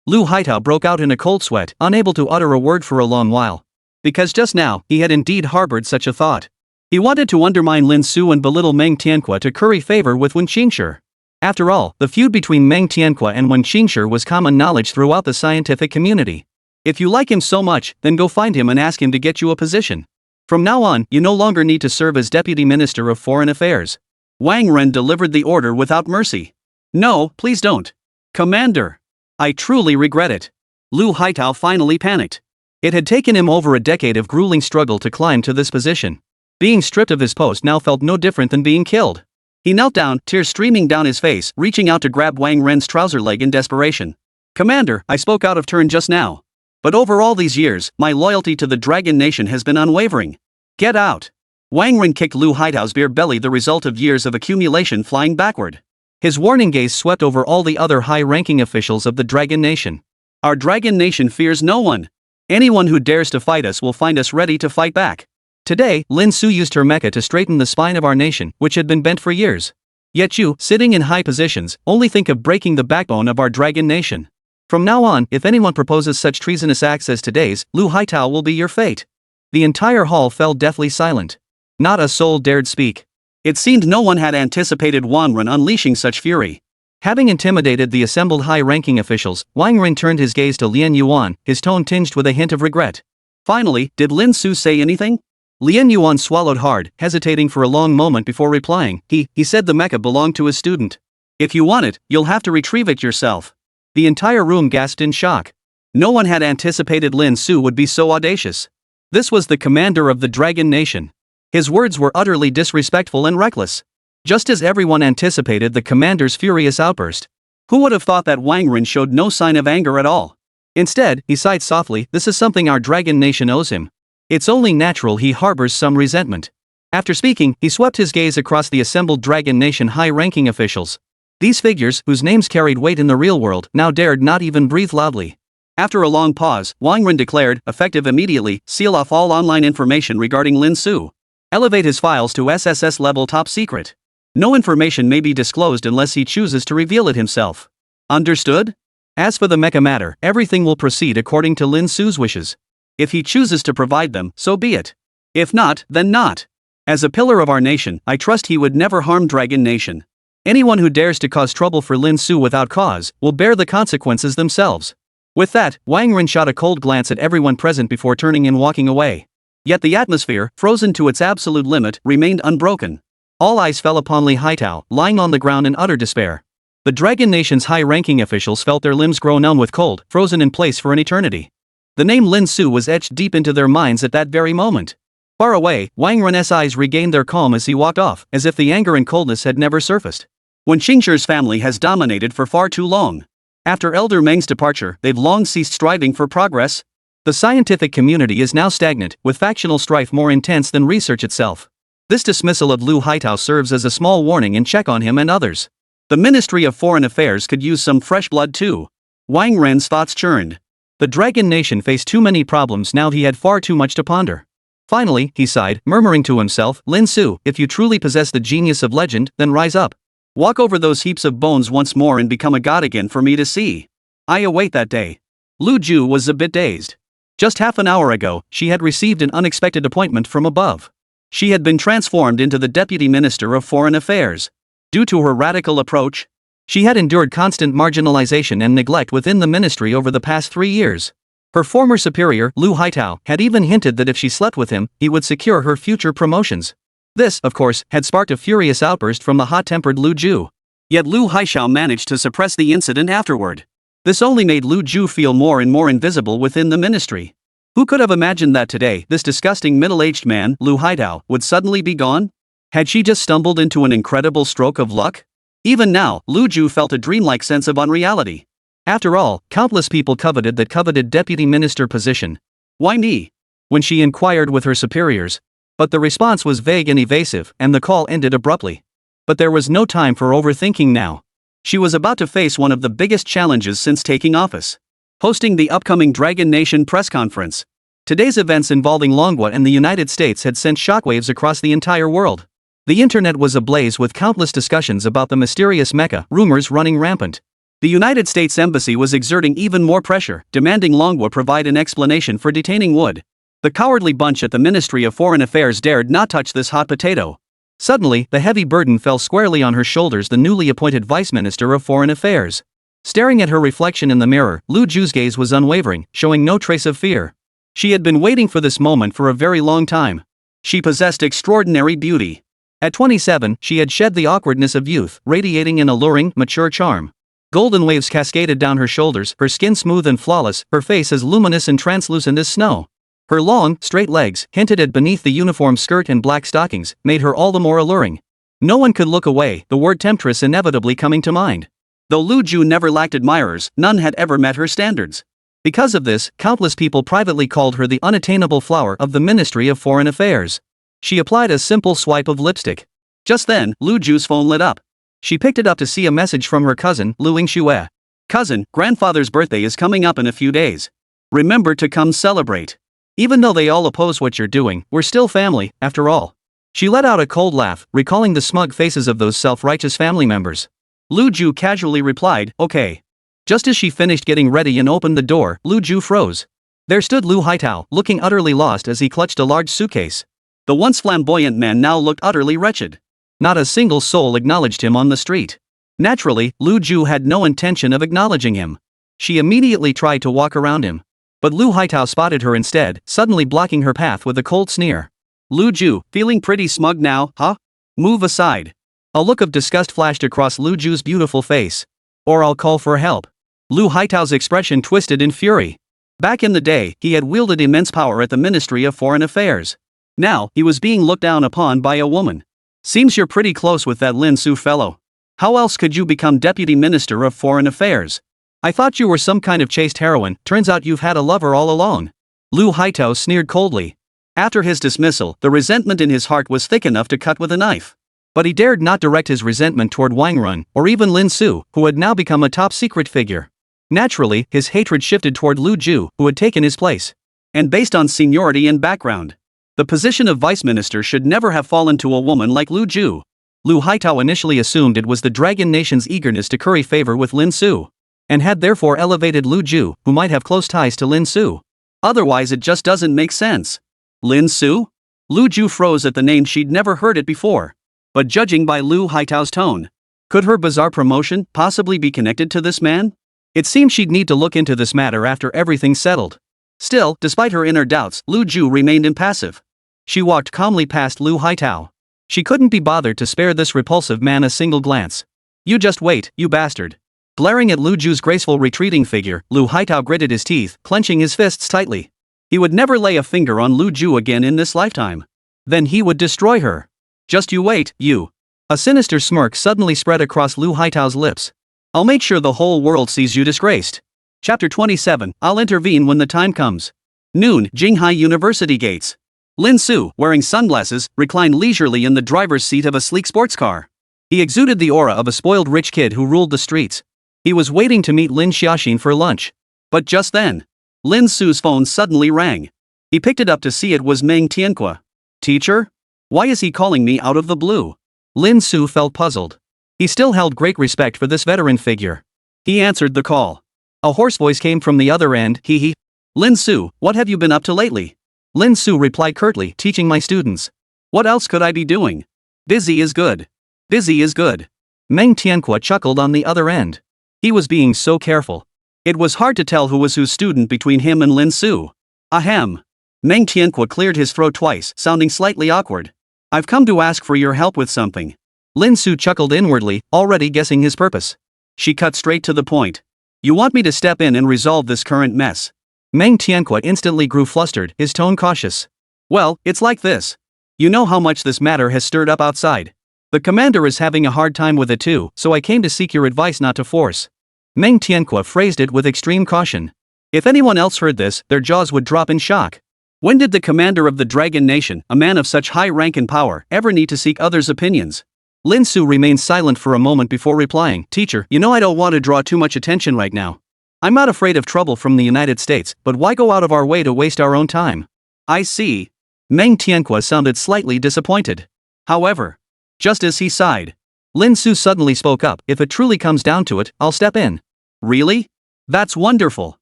Lu Haitao broke out in a cold sweat, unable to utter a word for a long while. Because just now, he had indeed harbored such a thought. He wanted to undermine Lin Su and belittle Meng Tianque to curry favor with Wen Qingshi. After all, the feud between Meng Tianque and Wen Qingshi was common knowledge throughout the scientific community. If you like him so much, then go find him and ask him to get you a position. From now on, you no longer need to serve as Deputy Minister of Foreign Affairs. Wang Ren delivered the order without mercy. No, please don't. Commander. I truly regret it. Lu Haitao finally panicked. It had taken him over a decade of grueling struggle to climb to this position. Being stripped of his post now felt no different than being killed. He knelt down, tears streaming down his face, reaching out to grab Wang Ren's trouser leg in desperation. Commander, I spoke out of turn just now. But over all these years, my loyalty to the Dragon Nation has been unwavering. Get out. Wang Ren kicked Lu Haitao's beer belly, the result of years of accumulation flying backward. His warning gaze swept over all the other high-ranking officials of the Dragon Nation. Our Dragon Nation fears no one. Anyone who dares to fight us will find us ready to fight back. Today, Lin Su used her mecha to straighten the spine of our nation, which had been bent for years. Yet you, sitting in high positions, only think of breaking the backbone of our Dragon Nation. From now on, if anyone proposes such treasonous acts as today's, Lu Haitao will be your fate. The entire hall fell deathly silent. Not a soul dared speak. It seemed no one had anticipated Wang Ren unleashing such fury. Having intimidated the assembled high-ranking officials, Wang Ren turned his gaze to Lien Yuan, his tone tinged with a hint of regret. Finally, did Lin Su say anything? Lien Yuan swallowed hard, hesitating for a long moment before replying. He said the mecha belonged to his student. If you want it, you'll have to retrieve it yourself. The entire room gasped in shock. No one had anticipated Lin Su would be so audacious. This was the commander of the Dragon Nation. His words were utterly disrespectful and reckless. Just as everyone anticipated the commander's furious outburst. Who would have thought that Wang Ren showed no sign of anger at all? Instead, he sighed softly. This is something our Dragon Nation owes him. It's only natural he harbors some resentment. After speaking, he swept his gaze across the assembled Dragon Nation high-ranking officials. These figures, whose names carried weight in the real world, now dared not even breathe loudly. After a long pause, Wang Ren declared, effective immediately, seal off all online information regarding Lin Su. Elevate his files to SSS level top secret. No information may be disclosed unless he chooses to reveal it himself. Understood? As for the mecha matter, everything will proceed according to Lin Su's wishes. If he chooses to provide them, so be it. If not, then not. As a pillar of our nation, I trust he would never harm Dragon Nation. Anyone who dares to cause trouble for Lin Su without cause, will bear the consequences themselves. With that, Wang Ren shot a cold glance at everyone present before turning and walking away. Yet the atmosphere, frozen to its absolute limit, remained unbroken. All eyes fell upon Li Haitao, lying on the ground in utter despair. The Dragon Nation's high-ranking officials felt their limbs grow numb with cold, frozen in place for an eternity. The name Lin Su was etched deep into their minds at that very moment. Far away, Wang Ren's eyes regained their calm as he walked off, as if the anger and coldness had never surfaced. Wen Qingshi's family has dominated for far too long. After Elder Meng's departure, they've long ceased striving for progress. The scientific community is now stagnant, with factional strife more intense than research itself. This dismissal of Lu Haitao serves as a small warning and check on him and others. The Ministry of Foreign Affairs could use some fresh blood too. Wang Ren's thoughts churned. The Dragon Nation faced too many problems now, he had far too much to ponder. Finally, he sighed, murmuring to himself, Lin Su, if you truly possess the genius of legend, then rise up. Walk over those heaps of bones once more and become a god again for me to see. I await that day. Lu Ju was a bit dazed. Just half an hour ago, she had received an unexpected appointment from above. She had been transformed into the Deputy Minister of Foreign Affairs. Due to her radical approach, she had endured constant marginalization and neglect within the ministry over the past 3 years. Her former superior, Lu Haitao, had even hinted that if she slept with him, he would secure her future promotions. This, of course, had sparked a furious outburst from the hot-tempered Lu Ju. Yet Lu Haitao managed to suppress the incident afterward. This only made Lu Ju feel more and more invisible within the ministry. Who could have imagined that today, this disgusting middle-aged man, Lu Haitao, would suddenly be gone? Had she just stumbled into an incredible stroke of luck? Even now, Lu Ju felt a dreamlike sense of unreality. After all, countless people coveted that coveted deputy minister position. Why me? When she inquired with her superiors. But the response was vague and evasive, and the call ended abruptly. But there was no time for overthinking now. She was about to face one of the biggest challenges since taking office. Hosting the upcoming Dragon Nation press conference. Today's events involving Longwa and the United States had sent shockwaves across the entire world. The internet was ablaze with countless discussions about the mysterious mecha, rumors running rampant. The United States Embassy was exerting even more pressure, demanding Longwa provide an explanation for detaining Wood. The cowardly bunch at the Ministry of Foreign Affairs dared not touch this hot potato. Suddenly, the heavy burden fell squarely on her shoulders, the newly appointed Vice Minister of Foreign Affairs. Staring at her reflection in the mirror, Lu Ju's gaze was unwavering, showing no trace of fear. She had been waiting for this moment for a very long time. She possessed extraordinary beauty. At 27, she had shed the awkwardness of youth, radiating an alluring, mature charm. Golden waves cascaded down her shoulders, her skin smooth and flawless, her face as luminous and translucent as snow. Her long, straight legs, hinted at beneath the uniform skirt and black stockings, made her all the more alluring. No one could look away, the word temptress inevitably coming to mind. Though Lu Ju never lacked admirers, none had ever met her standards. Because of this, countless people privately called her the unattainable flower of the Ministry of Foreign Affairs. She applied a simple swipe of lipstick. Just then, Lu Ju's phone lit up. She picked it up to see a message from her cousin, Lu Yingxue. Cousin, grandfather's birthday is coming up in a few days. Remember to come celebrate. Even though they all oppose what you're doing, we're still family, after all. She let out a cold laugh, recalling the smug faces of those self-righteous family members. Lu Ju casually replied, okay. Just as she finished getting ready and opened the door, Lu Ju froze. There stood Lu Haitao, looking utterly lost as he clutched a large suitcase. The once flamboyant man now looked utterly wretched. Not a single soul acknowledged him on the street. Naturally, Lu Ju had no intention of acknowledging him. She immediately tried to walk around him. But Lu Haitao spotted her instead, suddenly blocking her path with a cold sneer. Lu Ju, feeling pretty smug now, huh? Move aside. A look of disgust flashed across Lu Ju's beautiful face. Or I'll call for help. Lu Haitao's expression twisted in fury. Back in the day, he had wielded immense power at the Ministry of Foreign Affairs. Now, he was being looked down upon by a woman. Seems you're pretty close with that Lin Su fellow. How else could you become Deputy Minister of Foreign Affairs? I thought you were some kind of chaste heroine, turns out you've had a lover all along. Lu Haitao sneered coldly. After his dismissal, the resentment in his heart was thick enough to cut with a knife. But he dared not direct his resentment toward Wang Run, or even Lin Su, who had now become a top-secret figure. Naturally, his hatred shifted toward Lu Ju, who had taken his place. And based on seniority and background, the position of vice minister should never have fallen to a woman like Lu Ju. Lu Haitao initially assumed it was the Dragon Nation's eagerness to curry favor with Lin Su, and had therefore elevated Lu Ju, who might have close ties to Lin Su. Otherwise it just doesn't make sense. Lin Su? Lu Ju froze at the name. She'd never heard it before. But judging by Lu Haitao's tone, could her bizarre promotion possibly be connected to this man? It seemed she'd need to look into this matter after everything settled. Still, despite her inner doubts, Lu Ju remained impassive. She walked calmly past Lu Haitao. She couldn't be bothered to spare this repulsive man a single glance. You just wait, you bastard. Glaring at Lu Ju's graceful retreating figure, Lu Haitao gritted his teeth, clenching his fists tightly. He would never lay a finger on Lu Ju again in this lifetime. Then he would destroy her. Just you wait, you. A sinister smirk suddenly spread across Lu Haitao's lips. I'll make sure the whole world sees you disgraced. Chapter 27, I'll intervene when the time comes. Noon, Jinghai University gates. Lin Su, wearing sunglasses, reclined leisurely in the driver's seat of a sleek sports car. He exuded the aura of a spoiled rich kid who ruled the streets. He was waiting to meet Lin Xiaoxin for lunch. But just then, Lin Su's phone suddenly rang. He picked it up to see it was Meng Tianqua. Teacher? Why is he calling me out of the blue? Lin Su felt puzzled. He still held great respect for this veteran figure. He answered the call. A hoarse voice came from the other end, hee. Lin Su, what have you been up to lately? Lin Su replied curtly, teaching my students. What else could I be doing? Busy is good. Busy is good. Meng Tianqua chuckled on the other end. He was being so careful. It was hard to tell who was whose student between him and Lin Su. Ahem. Meng Tianqua cleared his throat twice, sounding slightly awkward. I've come to ask for your help with something. Lin Su chuckled inwardly, already guessing his purpose. She cut straight to the point. You want me to step in and resolve this current mess? Meng Tianqua instantly grew flustered, his tone cautious. Well, it's like this. You know how much this matter has stirred up outside. The commander is having a hard time with it too, so I came to seek your advice not to force. Meng Tianqua phrased it with extreme caution. If anyone else heard this, their jaws would drop in shock. When did the commander of the Dragon Nation, a man of such high rank and power, ever need to seek others' opinions? Lin Su remained silent for a moment before replying. Teacher, you know I don't want to draw too much attention right now. I'm not afraid of trouble from the United States, but why go out of our way to waste our own time? I see. Meng Tianqua sounded slightly disappointed. However, just as he sighed, Lin Su suddenly spoke up. If it truly comes down to it, I'll step in. Really? That's wonderful.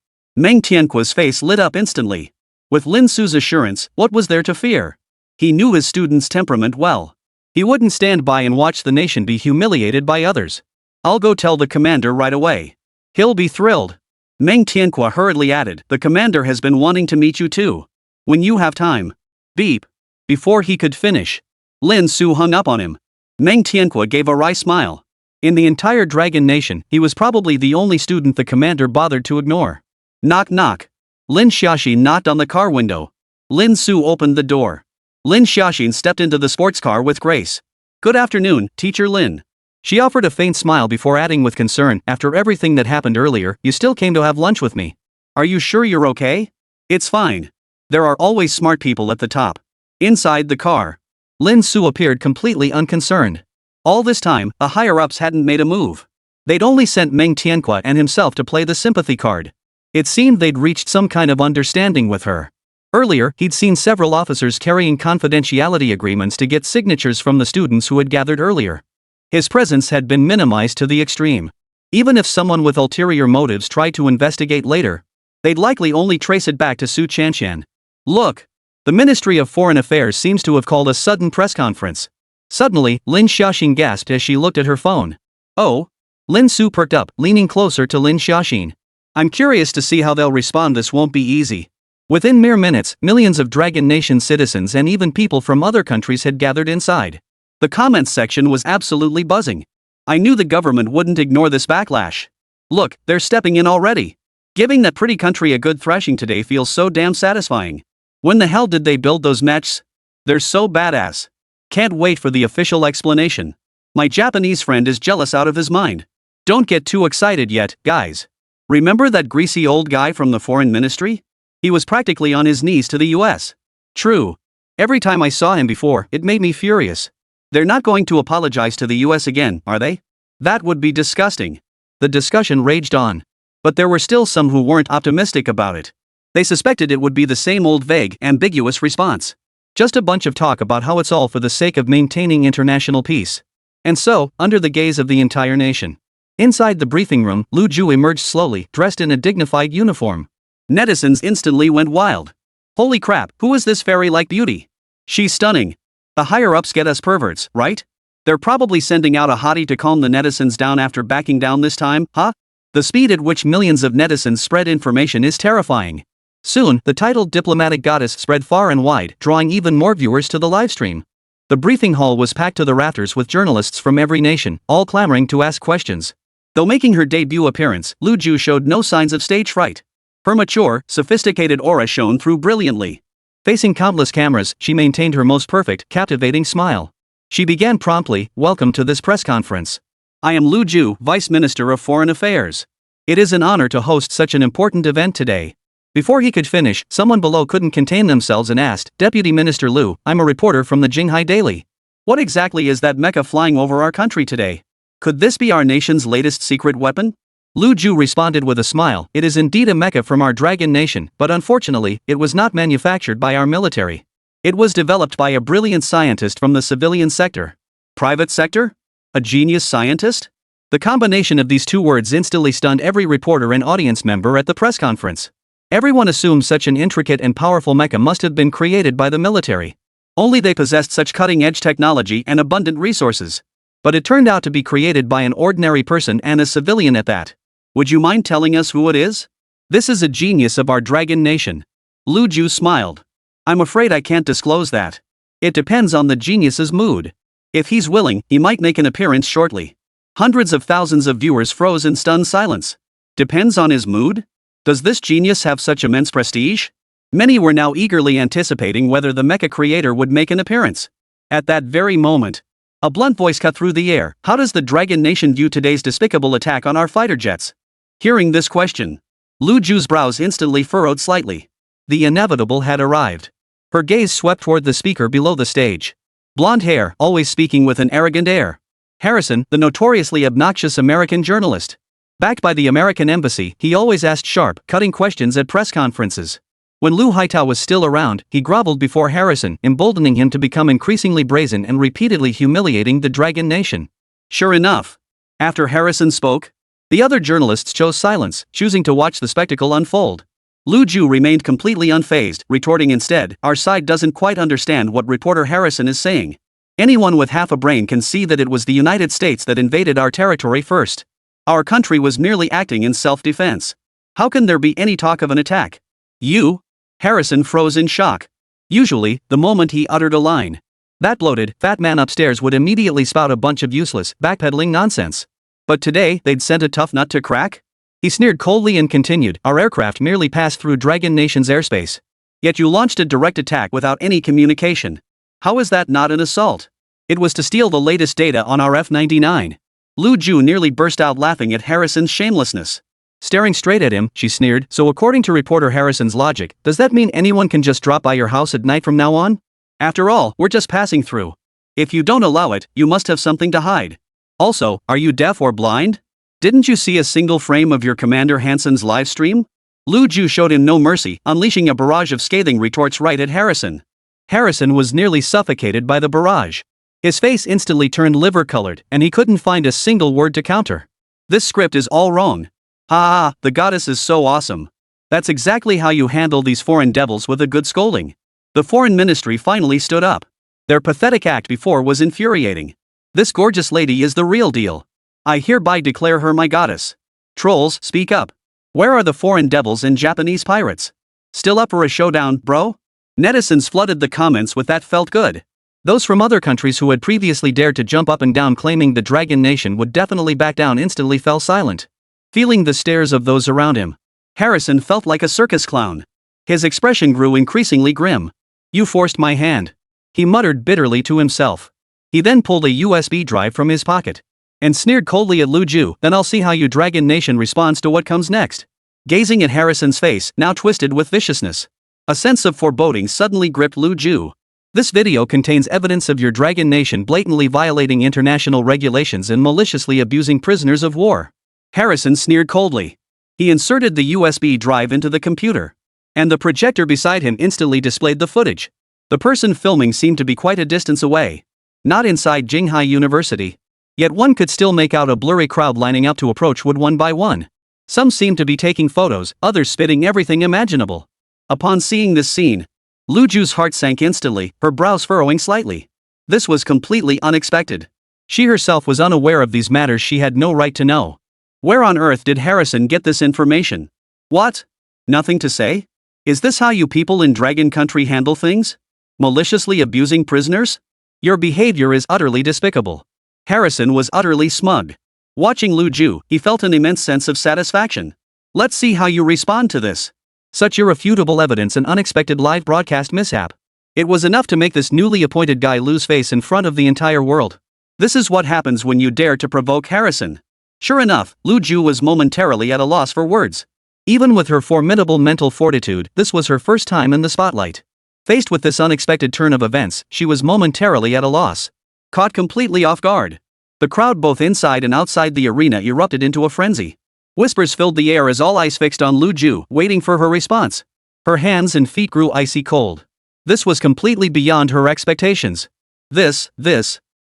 Meng Tianqua's face lit up instantly. With Lin Su's assurance, what was there to fear? He knew his student's temperament well. He wouldn't stand by and watch the nation be humiliated by others. I'll go tell the commander right away. He'll be thrilled. Meng Tianqua hurriedly added, the commander has been wanting to meet you too. When you have time. Beep. Before he could finish, Lin Su hung up on him. Meng Tianqua gave a wry smile. In the entire Dragon Nation, he was probably the only student the commander bothered to ignore. Knock knock. Lin Xiaoxin knocked on the car window. Lin Su opened the door. Lin Xiaoxin stepped into the sports car with grace. Good afternoon, Teacher Lin. She offered a faint smile before adding with concern, after everything that happened earlier, you still came to have lunch with me. Are you sure you're okay? It's fine. There are always smart people at the top. Inside the car, Lin Su appeared completely unconcerned. All this time, the higher-ups hadn't made a move. They'd only sent Meng Tianqua and himself to play the sympathy card. It seemed they'd reached some kind of understanding with her. Earlier, he'd seen several officers carrying confidentiality agreements to get signatures from the students who had gathered earlier. His presence had been minimized to the extreme. Even if someone with ulterior motives tried to investigate later, they'd likely only trace it back to Su Chanshan. Look! The Ministry of Foreign Affairs seems to have called a sudden press conference. Suddenly, Lin Xiaoxin gasped as she looked at her phone. Oh? Lin Su perked up, leaning closer to Lin Xiaoxin. I'm curious to see how they'll respond. This won't be easy. Within mere minutes, millions of Dragon Nation citizens and even people from other countries had gathered inside. The comments section was absolutely buzzing. I knew the government wouldn't ignore this backlash. Look, they're stepping in already. Giving that pretty country a good thrashing today feels so damn satisfying. When the hell did they build those mechs? They're so badass. Can't wait for the official explanation. My Japanese friend is jealous out of his mind. Don't get too excited yet, guys. Remember that greasy old guy from the foreign ministry? He was practically on his knees to the US. True. Every time I saw him before, it made me furious. They're not going to apologize to the US again, are they? That would be disgusting. The discussion raged on. But there were still some who weren't optimistic about it. They suspected it would be the same old vague, ambiguous response. Just a bunch of talk about how it's all for the sake of maintaining international peace. And so, under the gaze of the entire nation. Inside the briefing room, Lu Ju emerged slowly, dressed in a dignified uniform. Netizens instantly went wild. Holy crap, who is this fairy-like beauty? She's stunning. The higher-ups get us perverts, right? They're probably sending out a hottie to calm the netizens down after backing down this time, huh? The speed at which millions of netizens spread information is terrifying. Soon, the titled diplomatic goddess spread far and wide, drawing even more viewers to the livestream. The briefing hall was packed to the rafters with journalists from every nation, all clamoring to ask questions. Though making her debut appearance, Lu Ju showed no signs of stage fright. Her mature, sophisticated aura shone through brilliantly. Facing countless cameras, she maintained her most perfect, captivating smile. She began promptly, welcome to this press conference. I am Lu Ju, Vice Minister of Foreign Affairs. It is an honor to host such an important event today. Before he could finish, someone below couldn't contain themselves and asked, Deputy Minister Lu, I'm a reporter from the Jinghai Daily. What exactly is that mecha flying over our country today? Could this be our nation's latest secret weapon? Lu Ju responded with a smile, it is indeed a mecha from our Dragon Nation, but unfortunately, it was not manufactured by our military. It was developed by a brilliant scientist from the civilian sector. Private sector? A genius scientist? The combination of these two words instantly stunned every reporter and audience member at the press conference. Everyone assumed such an intricate and powerful mecha must have been created by the military. Only they possessed such cutting-edge technology and abundant resources. But it turned out to be created by an ordinary person and a civilian at that. Would you mind telling us who it is? This is a genius of our Dragon Nation. Lu Ju smiled. I'm afraid I can't disclose that. It depends on the genius's mood. If he's willing, he might make an appearance shortly. Hundreds of thousands of viewers froze in stunned silence. Depends on his mood? Does this genius have such immense prestige? Many were now eagerly anticipating whether the mecha creator would make an appearance. At that very moment, a blunt voice cut through the air. How does the Dragon Nation view today's despicable attack on our fighter jets? Hearing this question, Lu Ju's brows instantly furrowed slightly. The inevitable had arrived. Her gaze swept toward the speaker below the stage. Blonde hair, always speaking with an arrogant air. Harrison, the notoriously obnoxious American journalist. Backed by the American embassy, he always asked sharp, cutting questions at press conferences. When Lu Haitao was still around, he groveled before Harrison, emboldening him to become increasingly brazen and repeatedly humiliating the Dragon Nation. Sure enough. After Harrison spoke, The other journalists chose silence, choosing to watch the spectacle unfold. Lu Ju remained completely unfazed, retorting instead, "Our side doesn't quite understand what reporter Harrison is saying. Anyone with half a brain can see that it was the United States that invaded our territory first. Our country was merely acting in self-defense. How can there be any talk of an attack?" "You?" Harrison froze in shock. Usually, the moment he uttered a line, that bloated, fat man upstairs would immediately spout a bunch of useless, backpedaling nonsense. But today, they'd sent a tough nut to crack? He sneered coldly and continued, "Our aircraft merely passed through Dragon Nation's airspace. Yet you launched a direct attack without any communication. How is that not an assault? It was to steal the latest data on our F-99. Lu Ju nearly burst out laughing at Harrison's shamelessness. Staring straight at him, she sneered, "So according to reporter Harrison's logic, does that mean anyone can just drop by your house at night from now on? After all, we're just passing through. If you don't allow it, you must have something to hide. Also, are you deaf or blind? Didn't you see a single frame of your Commander Hansen's live stream?" Lu Ju showed him no mercy, unleashing a barrage of scathing retorts right at Harrison. Harrison was nearly suffocated by the barrage. His face instantly turned liver-colored, and he couldn't find a single word to counter. "This script is all wrong. Ha, the goddess is so awesome. That's exactly how you handle these foreign devils, with a good scolding." The foreign ministry finally stood up. Their pathetic act before was infuriating. "This gorgeous lady is the real deal. I hereby declare her my goddess. Trolls, speak up. Where are the foreign devils and Japanese pirates? Still up for a showdown, bro?" Netizens flooded the comments with "that felt good." Those from other countries who had previously dared to jump up and down claiming the Dragon Nation would definitely back down instantly fell silent. Feeling the stares of those around him, Harrison felt like a circus clown. His expression grew increasingly grim. "You forced my hand," he muttered bitterly to himself. He then pulled a USB drive from his pocket and sneered coldly at Lu Ju, "Then I'll see how you Dragon Nation responds to what comes next." Gazing at Harrison's face, now twisted with viciousness, a sense of foreboding suddenly gripped Lu Ju. "This video contains evidence of your Dragon Nation blatantly violating international regulations and maliciously abusing prisoners of war." Harrison sneered coldly. He inserted the USB drive into the computer, and the projector beside him instantly displayed the footage. The person filming seemed to be quite a distance away, not inside Jinghai University. Yet one could still make out a blurry crowd lining up to approach Wood one by one. Some seemed to be taking photos, others spitting everything imaginable. Upon seeing this scene, Lu Ju's heart sank instantly, her brows furrowing slightly. This was completely unexpected. She herself was unaware of these matters, she had no right to know. Where on earth did Harrison get this information? What? Nothing to say? Is this how you people in Dragon Country handle things? Maliciously abusing prisoners? Your behavior is utterly despicable. Harrison was utterly smug. Watching Lu Ju, he felt an immense sense of satisfaction. Let's see how you respond to this. Such irrefutable evidence, an unexpected live broadcast mishap. It was enough to make this newly appointed guy lose face in front of the entire world. This is what happens when you dare to provoke Harrison. Sure enough, Lu Ju was momentarily at a loss for words. Even with her formidable mental fortitude, this was her first time in the spotlight. Faced with this unexpected turn of events, she was momentarily at a loss. Caught completely off guard. The crowd both inside and outside the arena erupted into a frenzy. Whispers filled the air as all eyes fixed on Lu Ju, waiting for her response. Her hands and feet grew icy cold. This was completely beyond her expectations. This.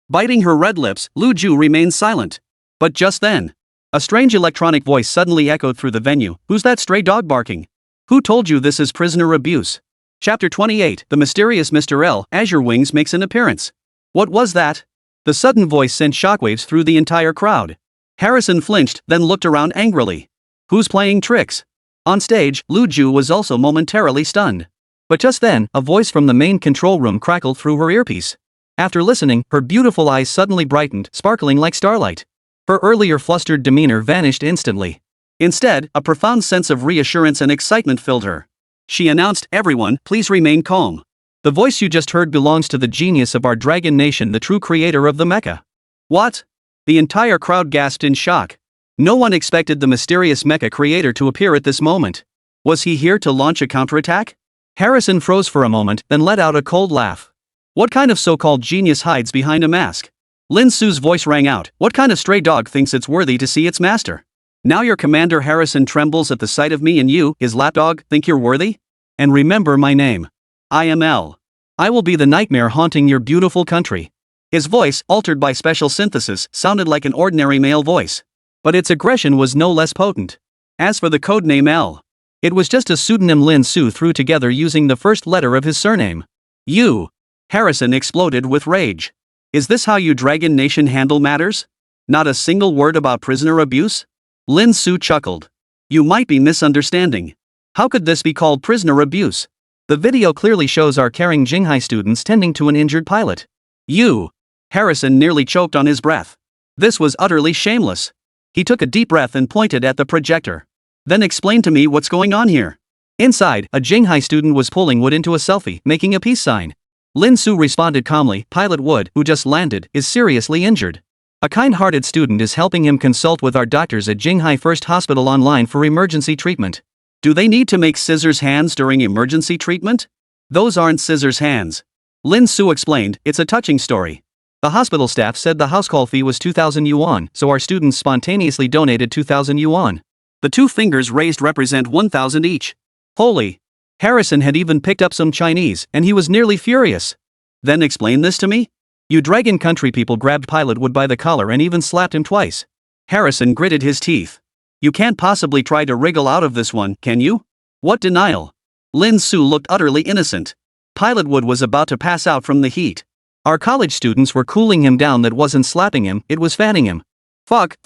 Biting her red lips, Lu Ju remained silent. But just then, a strange electronic voice suddenly echoed through the venue. "Who's that stray dog barking? Who told you this is prisoner abuse?" Chapter 28, The Mysterious Mr. L. Azure Wings makes an appearance. What was that? The sudden voice sent shockwaves through the entire crowd. Harrison flinched, then looked around angrily. Who's playing tricks? On stage, Lu Ju was also momentarily stunned. But just then, a voice from the main control room crackled through her earpiece. After listening, her beautiful eyes suddenly brightened, sparkling like starlight. Her earlier flustered demeanor vanished instantly. Instead, a profound sense of reassurance and excitement filled her. She announced, "Everyone, please remain calm. The voice you just heard belongs to the genius of our Dragon Nation, the true creator of the mecha." What? The entire crowd gasped in shock. No one expected the mysterious mecha creator to appear at this moment. Was he here to launch a counterattack? Harrison froze for a moment, then let out a cold laugh. What kind of so-called genius hides behind a mask? Lin Su's voice rang out. What kind of stray dog thinks it's worthy to see its master? Now your Commander Harrison trembles at the sight of me, and you, his lapdog, think you're worthy? And remember my name. I am L. I will be the nightmare haunting your beautiful country. His voice, altered by special synthesis, sounded like an ordinary male voice. But its aggression was no less potent. As for the codename L, it was just a pseudonym Lin Su threw together using the first letter of his surname. You. Harrison exploded with rage. Is this how you Dragon Nation handle matters? Not a single word about prisoner abuse? Lin Su chuckled. You might be misunderstanding. How could this be called prisoner abuse? The video clearly shows our caring Jinghai students tending to an injured pilot. You. Harrison nearly choked on his breath. This was utterly shameless. He took a deep breath and pointed at the projector. Then explain to me what's going on here. Inside, a Jinghai student was pulling Wood into a selfie, making a peace sign. Lin Su responded calmly, Pilot Wood, who just landed, is seriously injured. A kind-hearted student is helping him consult with our doctors at Jinghai First Hospital online for emergency treatment. Do they need to make scissors hands during emergency treatment? Those aren't scissors hands. Lin Su explained, it's a touching story. The hospital staff said the house call fee was 2,000 yuan, so our students spontaneously donated 2,000 yuan. The two fingers raised represent 1,000 each. Holy! Harrison had even picked up some Chinese, and he was nearly furious. Then explain this to me? You Dragon Country people grabbed Pilot Wood by the collar and even slapped him twice. Harrison gritted his teeth. You can't possibly try to wriggle out of this one, can you? What denial? Lin Su looked utterly innocent. Pilot Wood was about to pass out from the heat. Our college students were cooling him down. That wasn't slapping him, it was fanning him. Fuck.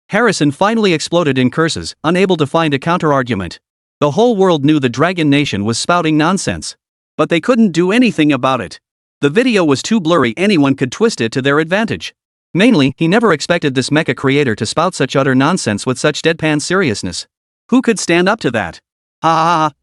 Harrison finally exploded in curses, unable to find a counter-argument. The whole world knew the Dragon Nation was spouting nonsense. But they couldn't do anything about it. The video was too blurry, anyone could twist it to their advantage. Mainly, he never expected this mecha creator to spout such utter nonsense with such deadpan seriousness. Who could stand up to that?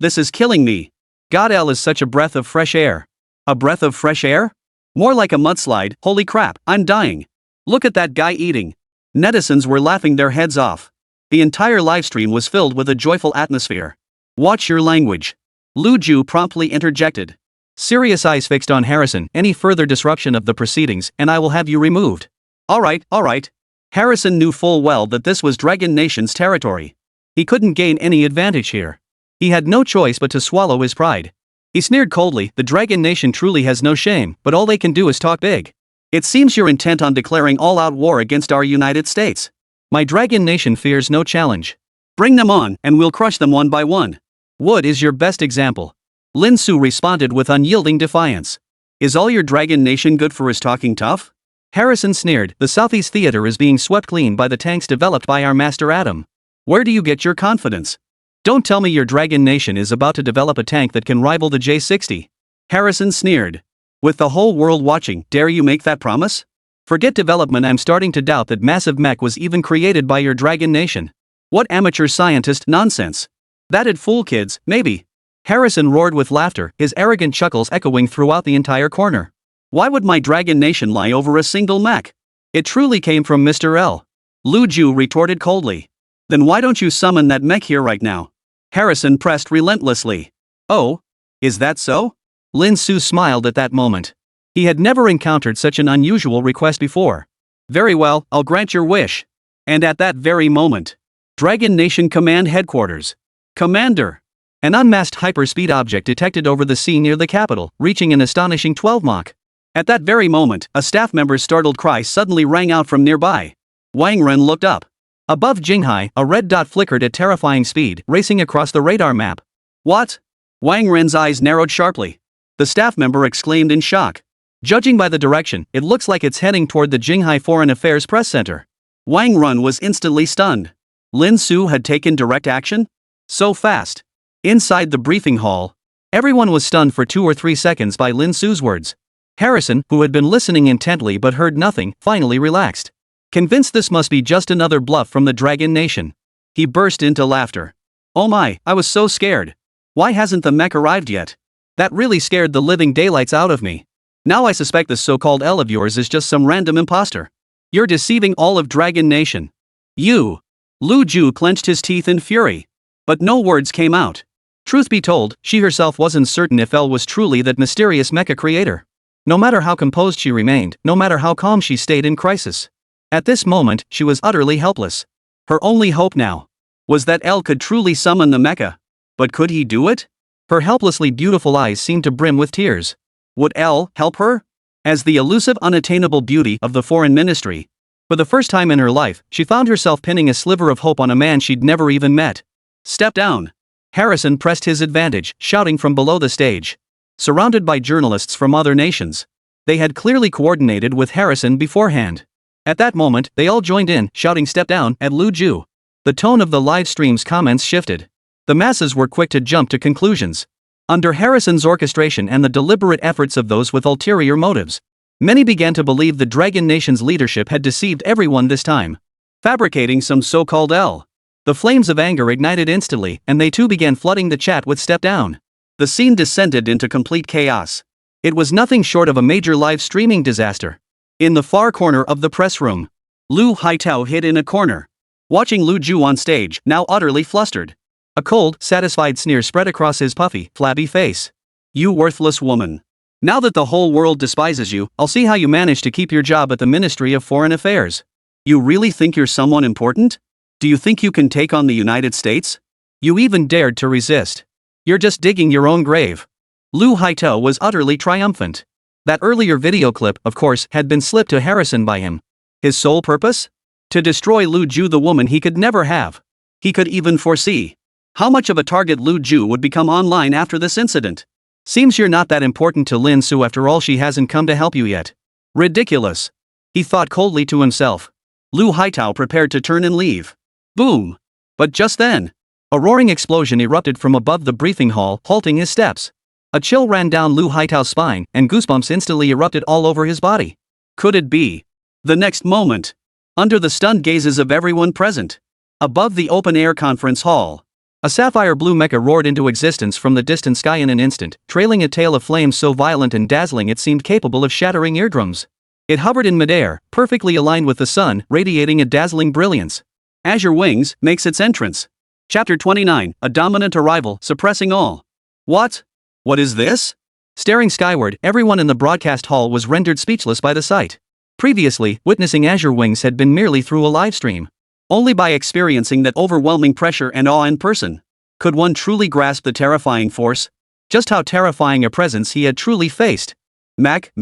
This is killing me. God, L is such a breath of fresh air. A breath of fresh air? More like a mudslide, holy crap, I'm dying. Look at that guy eating. Netizens were laughing their heads off. The entire livestream was filled with a joyful atmosphere. Watch your language. Lu Ju promptly interjected. Serious eyes fixed on Harrison, any further disruption of the proceedings, and I will have you removed. Alright. Harrison knew full well that this was Dragon Nation's territory. He couldn't gain any advantage here. He had no choice but to swallow his pride. He sneered coldly, the Dragon Nation truly has no shame, but all they can do is talk big. It seems you're intent on declaring all-out war against our United States. My Dragon Nation fears no challenge. Bring them on, and we'll crush them one by one. Wood is your best example. Lin Su responded with unyielding defiance. Is all your Dragon Nation good for is talking tough? Harrison sneered, the Southeast Theater is being swept clean by the tanks developed by our master Adam. Where do you get your confidence? Don't tell me your Dragon Nation is about to develop a tank that can rival the J-60. Harrison sneered. With the whole world watching, dare you make that promise? Forget development, I'm starting to doubt that massive mech was even created by your Dragon Nation. What amateur scientist nonsense. That'd fool kids, maybe. Harrison roared with laughter, his arrogant chuckles echoing throughout the entire corner. Why would my Dragon Nation lie over a single mech? It truly came from Mr. L. Lu Ju retorted coldly. Then why don't you summon that mech here right now? Harrison pressed relentlessly. Oh? Is that so? Lin Su smiled at that moment. He had never encountered such an unusual request before. Very well, I'll grant your wish. And at that very moment, Dragon Nation Command Headquarters. Commander! An unmasked hyperspeed object detected over the sea near the capital, reaching an astonishing 12 Mach. At that very moment, a staff member's startled cry suddenly rang out from nearby. Wang Ren looked up. Above Jinghai, a red dot flickered at terrifying speed, racing across the radar map. What? Wang Ren's eyes narrowed sharply. The staff member exclaimed in shock. Judging by the direction, it looks like it's heading toward the Jinghai Foreign Affairs Press Center. Wang Ren was instantly stunned. Lin Su had taken direct action? So fast. Inside the briefing hall, everyone was stunned for 2 or 3 seconds by Lin Su's words. Harrison, who had been listening intently but heard nothing, finally relaxed. Convinced this must be just another bluff from the Dragon Nation. He burst into laughter. Oh my, I was so scared. Why hasn't the mech arrived yet? That really scared the living daylights out of me. Now I suspect this so-called L of yours is just some random imposter. You're deceiving all of Dragon Nation. You. Lu Ju clenched his teeth in fury. But no words came out. Truth be told, she herself wasn't certain if L was truly that mysterious mecha creator. No matter how composed she remained, no matter how calm she stayed in crisis. At this moment, she was utterly helpless. Her only hope now was that L could truly summon the mecha. But could he do it? Her helplessly beautiful eyes seemed to brim with tears. Would L help her? As the elusive unattainable beauty of the foreign ministry, For the first time in her life, she found herself pinning a sliver of hope on a man she'd never even met. Step down. Harrison pressed his advantage, shouting from below the stage. Surrounded by journalists from other nations. They had clearly coordinated with Harrison beforehand. At that moment, they all joined in, shouting "Step down" at Lu Ju. The tone of the live stream's comments shifted. The masses were quick to jump to conclusions. Under Harrison's orchestration and the deliberate efforts of those with ulterior motives, many began to believe the Dragon Nation's leadership had deceived everyone this time, fabricating some so-called L. The flames of anger ignited instantly, and they too began flooding the chat with "Step down." The scene descended into complete chaos. It was nothing short of a major live streaming disaster. In the far corner of the press room, Lu Haitao hid in a corner, watching Lu Ju on stage, now utterly flustered. A cold, satisfied sneer spread across his puffy, flabby face. "You worthless woman. Now that the whole world despises you, I'll see how you manage to keep your job at the Ministry of Foreign Affairs. You really think you're someone important? Do you think you can take on the United States? You even dared to resist. You're just digging your own grave." Lu Haitao was utterly triumphant. That earlier video clip, of course, had been slipped to Harrison by him. His sole purpose? To destroy Lu Ju, the woman he could never have. He could even foresee how much of a target Lu Ju would become online after this incident. "Seems you're not that important to Lin Su after all. She hasn't come to help you yet." Ridiculous. He thought coldly to himself. Lu Haitao prepared to turn and leave. Boom. But just then, a roaring explosion erupted from above the briefing hall, halting his steps. A chill ran down Lu Haitao's spine, and goosebumps instantly erupted all over his body. Could it be? The next moment, under the stunned gazes of everyone present, above the open-air conference hall, a sapphire blue mecha roared into existence from the distant sky in an instant, trailing a tail of flames so violent and dazzling it seemed capable of shattering eardrums. It hovered in midair, perfectly aligned with the sun, radiating a dazzling brilliance. Azure Wings makes its entrance. Chapter 29, a dominant arrival, suppressing all. What? What is this? Staring skyward, everyone in the broadcast hall was rendered speechless by the sight. Previously, witnessing Azure Wings had been merely through a live stream. Only by experiencing that overwhelming pressure and awe in person could one truly grasp the terrifying force. Just how terrifying a presence he had truly faced. Mac?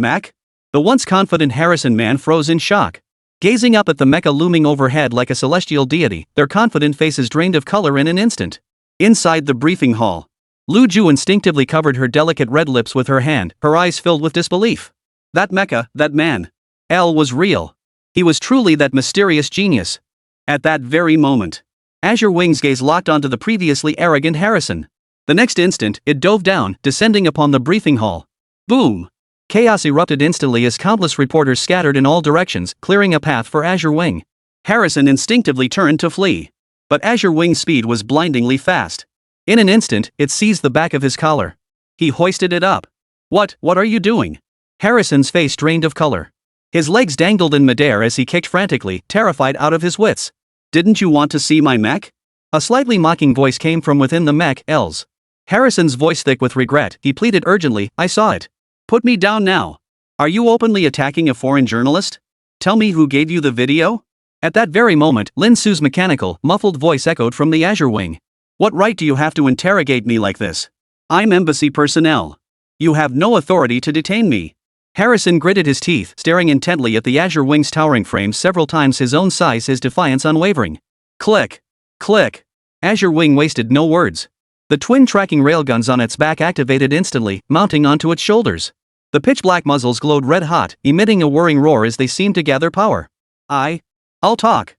The once confident Harrison man froze in shock. Gazing up at the mecha looming overhead like a celestial deity, their confident faces drained of color in an instant. Inside the briefing hall, Lu Ju instinctively covered her delicate red lips with her hand, her eyes filled with disbelief. That mecha, that man. L was real. He was truly that mysterious genius. At that very moment, Azure Wings' gaze locked onto the previously arrogant Harrison. The next instant, it dove down, descending upon the briefing hall. Boom! Chaos erupted instantly as countless reporters scattered in all directions, clearing a path for Azure Wing. Harrison instinctively turned to flee. But Azure Wing's speed was blindingly fast. In an instant, it seized the back of his collar. He hoisted it up. What are you doing? Harrison's face drained of color. His legs dangled in midair as he kicked frantically, terrified out of his wits. Didn't you want to see my mech? A slightly mocking voice came from within the mech, L's. Harrison's voice thick with regret, he pleaded urgently, I saw it. Put me down now. Are you openly attacking a foreign journalist? Tell me who gave you the video? At that very moment, Lin Su's mechanical, muffled voice echoed from the Azure Wing. What right do you have to interrogate me like this? I'm embassy personnel. You have no authority to detain me. Harrison gritted his teeth, staring intently at the Azure Wing's towering frame several times his own size, his defiance unwavering. Click. Click. Azure Wing wasted no words. The twin tracking railguns on its back activated instantly, mounting onto its shoulders. The pitch-black muzzles glowed red-hot, emitting a whirring roar as they seemed to gather power. I'll talk.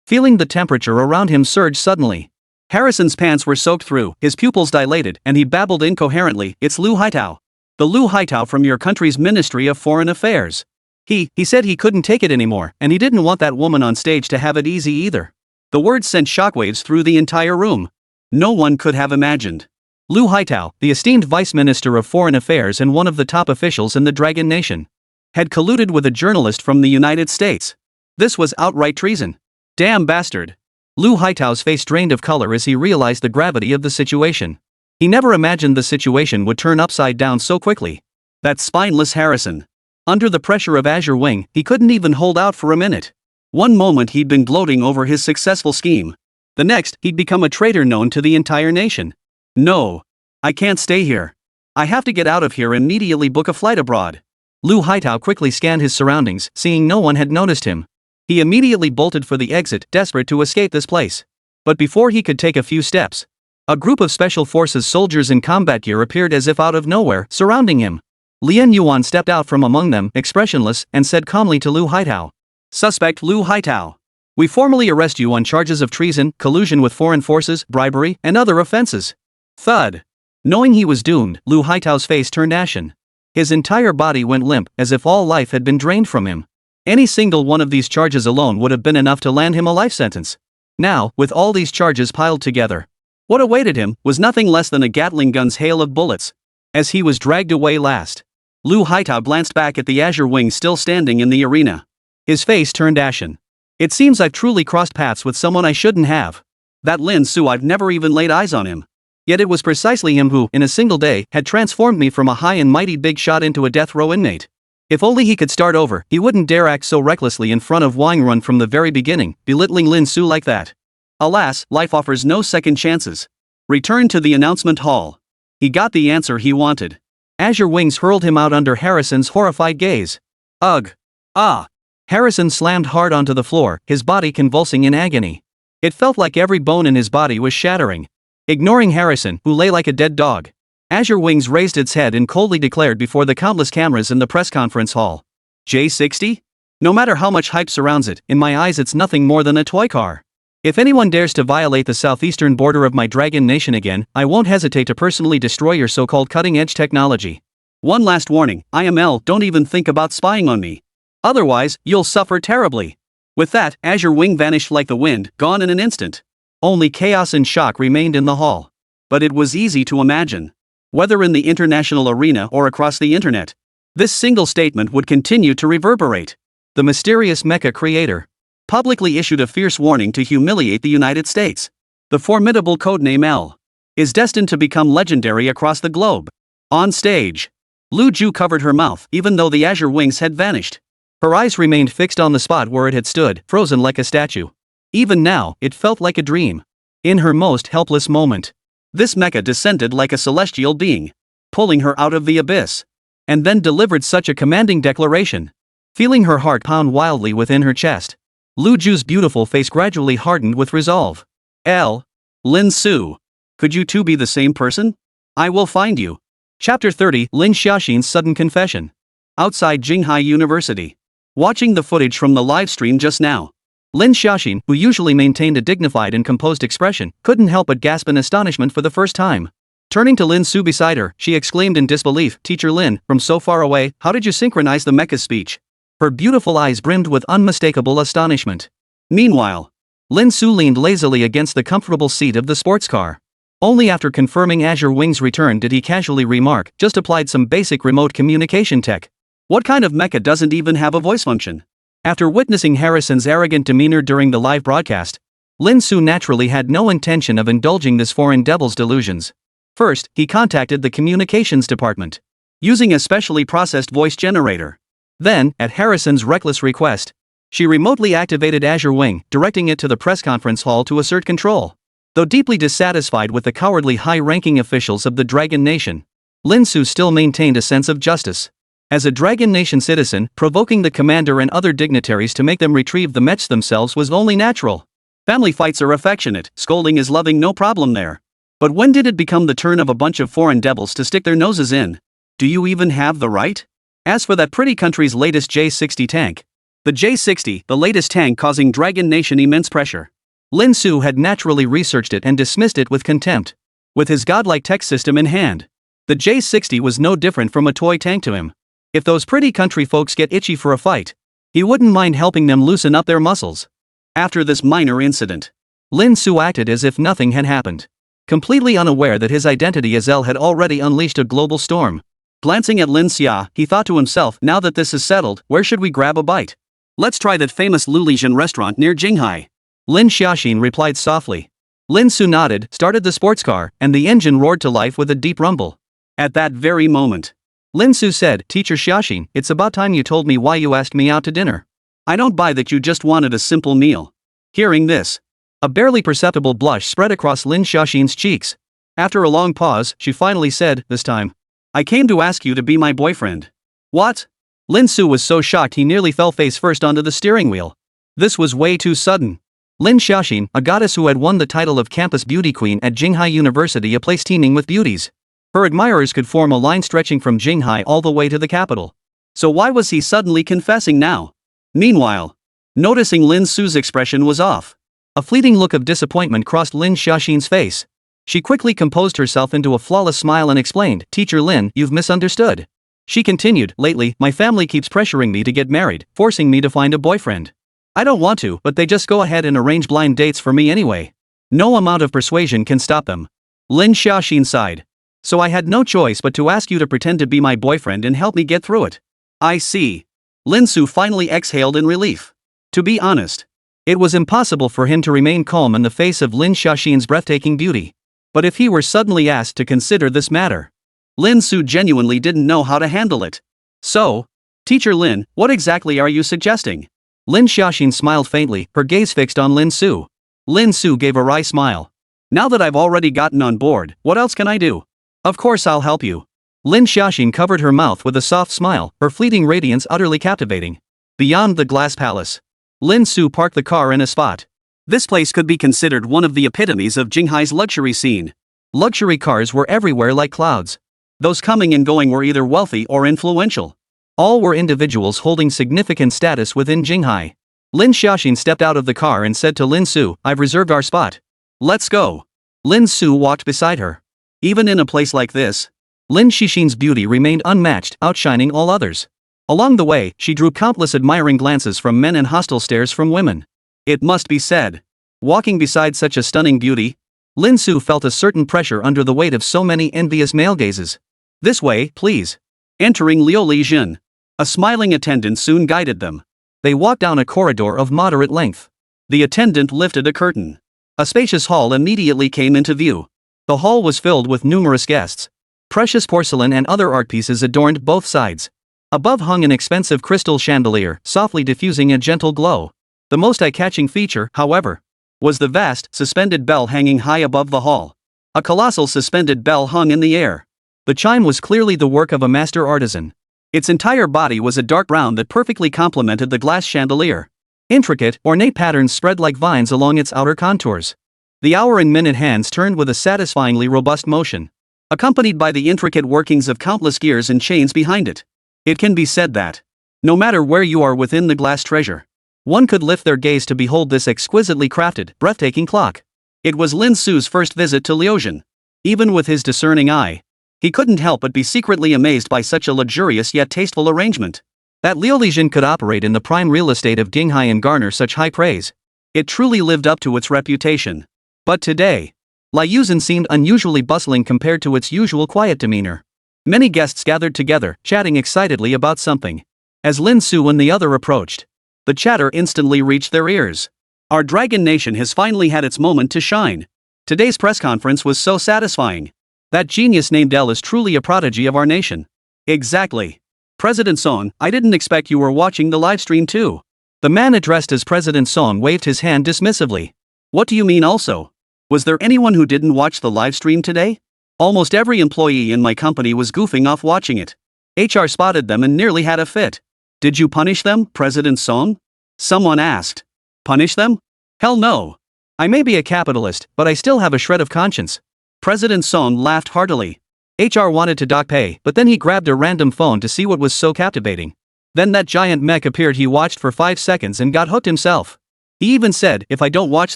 Feeling the temperature around him surge suddenly, Harrison's pants were soaked through, his pupils dilated, and he babbled incoherently, It's Lu Haitao. The Lu Haitao from your country's Ministry of Foreign Affairs. He said he couldn't take it anymore, and he didn't want that woman on stage to have it easy either. The words sent shockwaves through the entire room. No one could have imagined. Lu Haitao, the esteemed Vice Minister of Foreign Affairs and one of the top officials in the Dragon Nation, had colluded with a journalist from the United States. This was outright treason. Damn bastard. Lu Haitao's face drained of color as he realized the gravity of the situation. He never imagined the situation would turn upside down so quickly. That spineless Harrison. Under the pressure of Azure Wing, he couldn't even hold out for a minute. One moment he'd been gloating over his successful scheme. The next, he'd become a traitor known to the entire nation. No. I can't stay here. I have to get out of here immediately. Book a flight abroad. Lu Haitao quickly scanned his surroundings, seeing no one had noticed him. He immediately bolted for the exit, desperate to escape this place. But before he could take a few steps, a group of special forces soldiers in combat gear appeared as if out of nowhere, surrounding him. Lien Yuan stepped out from among them, expressionless, and said calmly to Lu Haitao, "Suspect Lu Haitao. We formally arrest you on charges of treason, collusion with foreign forces, bribery, and other offenses." Thud. Knowing he was doomed, Lu Haitao's face turned ashen. His entire body went limp, as if all life had been drained from him. Any single one of these charges alone would have been enough to land him a life sentence. Now, with all these charges piled together, what awaited him was nothing less than a Gatling gun's hail of bullets. As he was dragged away last, Lu Haitao glanced back at the Azure Wing still standing in the arena. His face turned ashen. "It seems I've truly crossed paths with someone I shouldn't have. That Lin Su, I've never even laid eyes on him. Yet it was precisely him who, in a single day, had transformed me from a high and mighty big shot into a death row inmate. If only he could start over, he wouldn't dare act so recklessly in front of Wang Run from the very beginning, belittling Lin Su like that. Alas, life offers no second chances." Return to the announcement hall. He got the answer he wanted. Azure Wings hurled him out under Harrison's horrified gaze. Ugh. Ah. Harrison slammed hard onto the floor, his body convulsing in agony. It felt like every bone in his body was shattering. Ignoring Harrison, who lay like a dead dog, Azure Wings raised its head and coldly declared before the countless cameras in the press conference hall, "J60? No matter how much hype surrounds it, in my eyes it's nothing more than a toy car. If anyone dares to violate the southeastern border of my Dragon Nation again, I won't hesitate to personally destroy your so-called cutting-edge technology. One last warning, IML, don't even think about spying on me. Otherwise, you'll suffer terribly." With that, Azure Wing vanished like the wind, gone in an instant. Only chaos and shock remained in the hall. But it was easy to imagine. Whether in the international arena or across the internet, this single statement would continue to reverberate. The mysterious mecha creator publicly issued a fierce warning to humiliate the United States. The formidable codename L is destined to become legendary across the globe. On stage, Lu Ju covered her mouth even though the Azure Wings had vanished. Her eyes remained fixed on the spot where it had stood, frozen like a statue. Even now, it felt like a dream. In her most helpless moment, this mecha descended like a celestial being, pulling her out of the abyss, and then delivered such a commanding declaration. Feeling her heart pound wildly within her chest, Lu Ju's beautiful face gradually hardened with resolve. Lin Su. Could you two be the same person? I will find you. Chapter 30, Lin Xiaoxin's sudden confession. Outside Jinghai University. Watching the footage from the live stream just now, Lin Xiaoxin, who usually maintained a dignified and composed expression, couldn't help but gasp in astonishment for the first time. Turning to Lin Su beside her, she exclaimed in disbelief, "Teacher Lin, from so far away, how did you synchronize the mecha's speech?" Her beautiful eyes brimmed with unmistakable astonishment. Meanwhile, Lin Su leaned lazily against the comfortable seat of the sports car. Only after confirming Azure Wing's return did he casually remark, "Just applied some basic remote communication tech. What kind of mecha doesn't even have a voice function?" After witnessing Harrison's arrogant demeanor during the live broadcast, Lin Su naturally had no intention of indulging this foreign devil's delusions. First, he contacted the communications department, using a specially processed voice generator. Then, at Harrison's reckless request, she remotely activated Azure Wing, directing it to the press conference hall to assert control. Though deeply dissatisfied with the cowardly high-ranking officials of the Dragon Nation, Lin Su still maintained a sense of justice. As a Dragon Nation citizen, provoking the commander and other dignitaries to make them retrieve the mechs themselves was only natural. Family fights are affectionate, scolding is loving, no problem there. But when did it become the turn of a bunch of foreign devils to stick their noses in? Do you even have the right? As for that pretty country's latest J60 tank, the J60, the latest tank causing Dragon Nation immense pressure, Lin Su had naturally researched it and dismissed it with contempt. With his godlike tech system in hand, the J60 was no different from a toy tank to him. If those pretty country folks get itchy for a fight, he wouldn't mind helping them loosen up their muscles. After this minor incident, Lin Su acted as if nothing had happened, completely unaware that his identity as L had already unleashed a global storm. Glancing at Lin Xia, he thought to himself, now that this is settled, where should we grab a bite? Let's try that famous Lulijian restaurant near Jinghai. Lin Xiaoxin replied softly. Lin Su nodded, started the sports car, and the engine roared to life with a deep rumble. At that very moment, Lin Su said, "Teacher Xiaoxin, it's about time you told me why you asked me out to dinner. I don't buy that you just wanted a simple meal." Hearing this, a barely perceptible blush spread across Lin Xiaoxin's cheeks. After a long pause, she finally said, "This time, I came to ask you to be my boyfriend." What? Lin Su was so shocked he nearly fell face first onto the steering wheel. This was way too sudden. Lin Xiaoxin, a goddess who had won the title of Campus Beauty Queen at Jinghai University, a place teeming with beauties. Her admirers could form a line stretching from Jinghai all the way to the capital. So why was he suddenly confessing now? Meanwhile, noticing Lin Su's expression was off. A fleeting look of disappointment crossed Lin Xiaoxin's face. She quickly composed herself into a flawless smile and explained, "Teacher Lin, you've misunderstood." She continued, "Lately, my family keeps pressuring me to get married, forcing me to find a boyfriend. I don't want to, but they just go ahead and arrange blind dates for me anyway. No amount of persuasion can stop them." Lin Xiaoxin sighed. "So I had no choice but to ask you to pretend to be my boyfriend and help me get through it." "I see." Lin Su finally exhaled in relief. To be honest, it was impossible for him to remain calm in the face of Lin Xiaoxin's breathtaking beauty. But if he were suddenly asked to consider this matter, Lin Su genuinely didn't know how to handle it. "So, Teacher Lin, what exactly are you suggesting?" Lin Xiaoxin smiled faintly, her gaze fixed on Lin Su. Lin Su gave a wry smile. "Now that I've already gotten on board, what else can I do? Of course I'll help you." Lin Xiaoxin covered her mouth with a soft smile, her fleeting radiance utterly captivating. Beyond the glass palace, Lin Su parked the car in a spot. This place could be considered one of the epitomes of Jinghai's luxury scene. Luxury cars were everywhere like clouds. Those coming and going were either wealthy or influential. All were individuals holding significant status within Jinghai. Lin Xiaoxin stepped out of the car and said to Lin Su, "I've reserved our spot. Let's go." Lin Su walked beside her. Even in a place like this, Lin Xiaoxin's beauty remained unmatched, outshining all others. Along the way, she drew countless admiring glances from men and hostile stares from women. It must be said, walking beside such a stunning beauty, Lin Su felt a certain pressure under the weight of so many envious male gazes. "This way, please." Entering Liu Lijun, a smiling attendant soon guided them. They walked down a corridor of moderate length. The attendant lifted a curtain. A spacious hall immediately came into view. The hall was filled with numerous guests. Precious porcelain and other art pieces adorned both sides. Above hung an expensive crystal chandelier, softly diffusing a gentle glow. The most eye-catching feature, however, was the vast, suspended bell hanging high above the hall. A colossal suspended bell hung in the air. The chime was clearly the work of a master artisan. Its entire body was a dark brown that perfectly complemented the glass chandelier. Intricate, ornate patterns spread like vines along its outer contours. The hour and minute hands turned with a satisfyingly robust motion, accompanied by the intricate workings of countless gears and chains behind it. It can be said that, no matter where you are within the glass treasure, one could lift their gaze to behold this exquisitely crafted, breathtaking clock. It was Lin Su's first visit to Liuzhen. Even with his discerning eye, he couldn't help but be secretly amazed by such a luxurious yet tasteful arrangement. That Liu Lijun could operate in the prime real estate of Jinghai and garner such high praise. It truly lived up to its reputation. But today, Liuzhen seemed unusually bustling compared to its usual quiet demeanor. Many guests gathered together, chatting excitedly about something. As Lin Su and the other approached, the chatter instantly reached their ears. "Our Dragon Nation has finally had its moment to shine. Today's press conference was so satisfying. That genius named L is truly a prodigy of our nation." "Exactly. President Song, I didn't expect you were watching the live stream too." The man addressed as President Song waved his hand dismissively. "What do you mean also? Was there anyone who didn't watch the live stream today? Almost every employee in my company was goofing off watching it. HR spotted them and nearly had a fit." "Did you punish them, President Song?" someone asked. "Punish them? Hell no. I may be a capitalist, but I still have a shred of conscience." President Song laughed heartily. HR wanted to dock pay, but then he grabbed a random phone to see what was so captivating. Then that giant mech appeared. He watched for 5 seconds and got hooked himself. He even said, "If I don't watch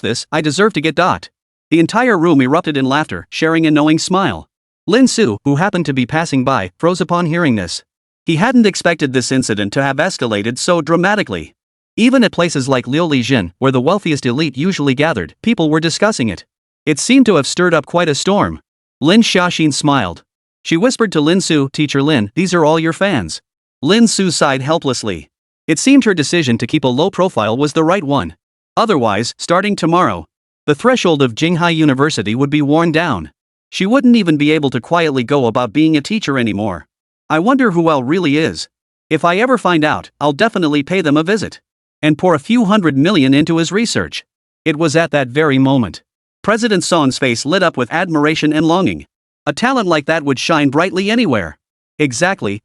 this, I deserve to get docked." The entire room erupted in laughter, sharing a knowing smile. Lin Su, who happened to be passing by, froze upon hearing this. He hadn't expected this incident to have escalated so dramatically. Even at places like Liu Lijun, where the wealthiest elite usually gathered, people were discussing it. It seemed to have stirred up quite a storm. Lin Xiaoxin smiled. She whispered to Lin Su, "Teacher Lin, these are all your fans." Lin Su sighed helplessly. It seemed her decision to keep a low profile was the right one. Otherwise, starting tomorrow, the threshold of Jinghai University would be worn down. She wouldn't even be able to quietly go about being a teacher anymore. I wonder who L really is. If I ever find out, I'll definitely pay them a visit. And pour a few $100 million into his research. It was at that very moment President Song's face lit up with admiration and longing. A talent like that would shine brightly anywhere. Exactly.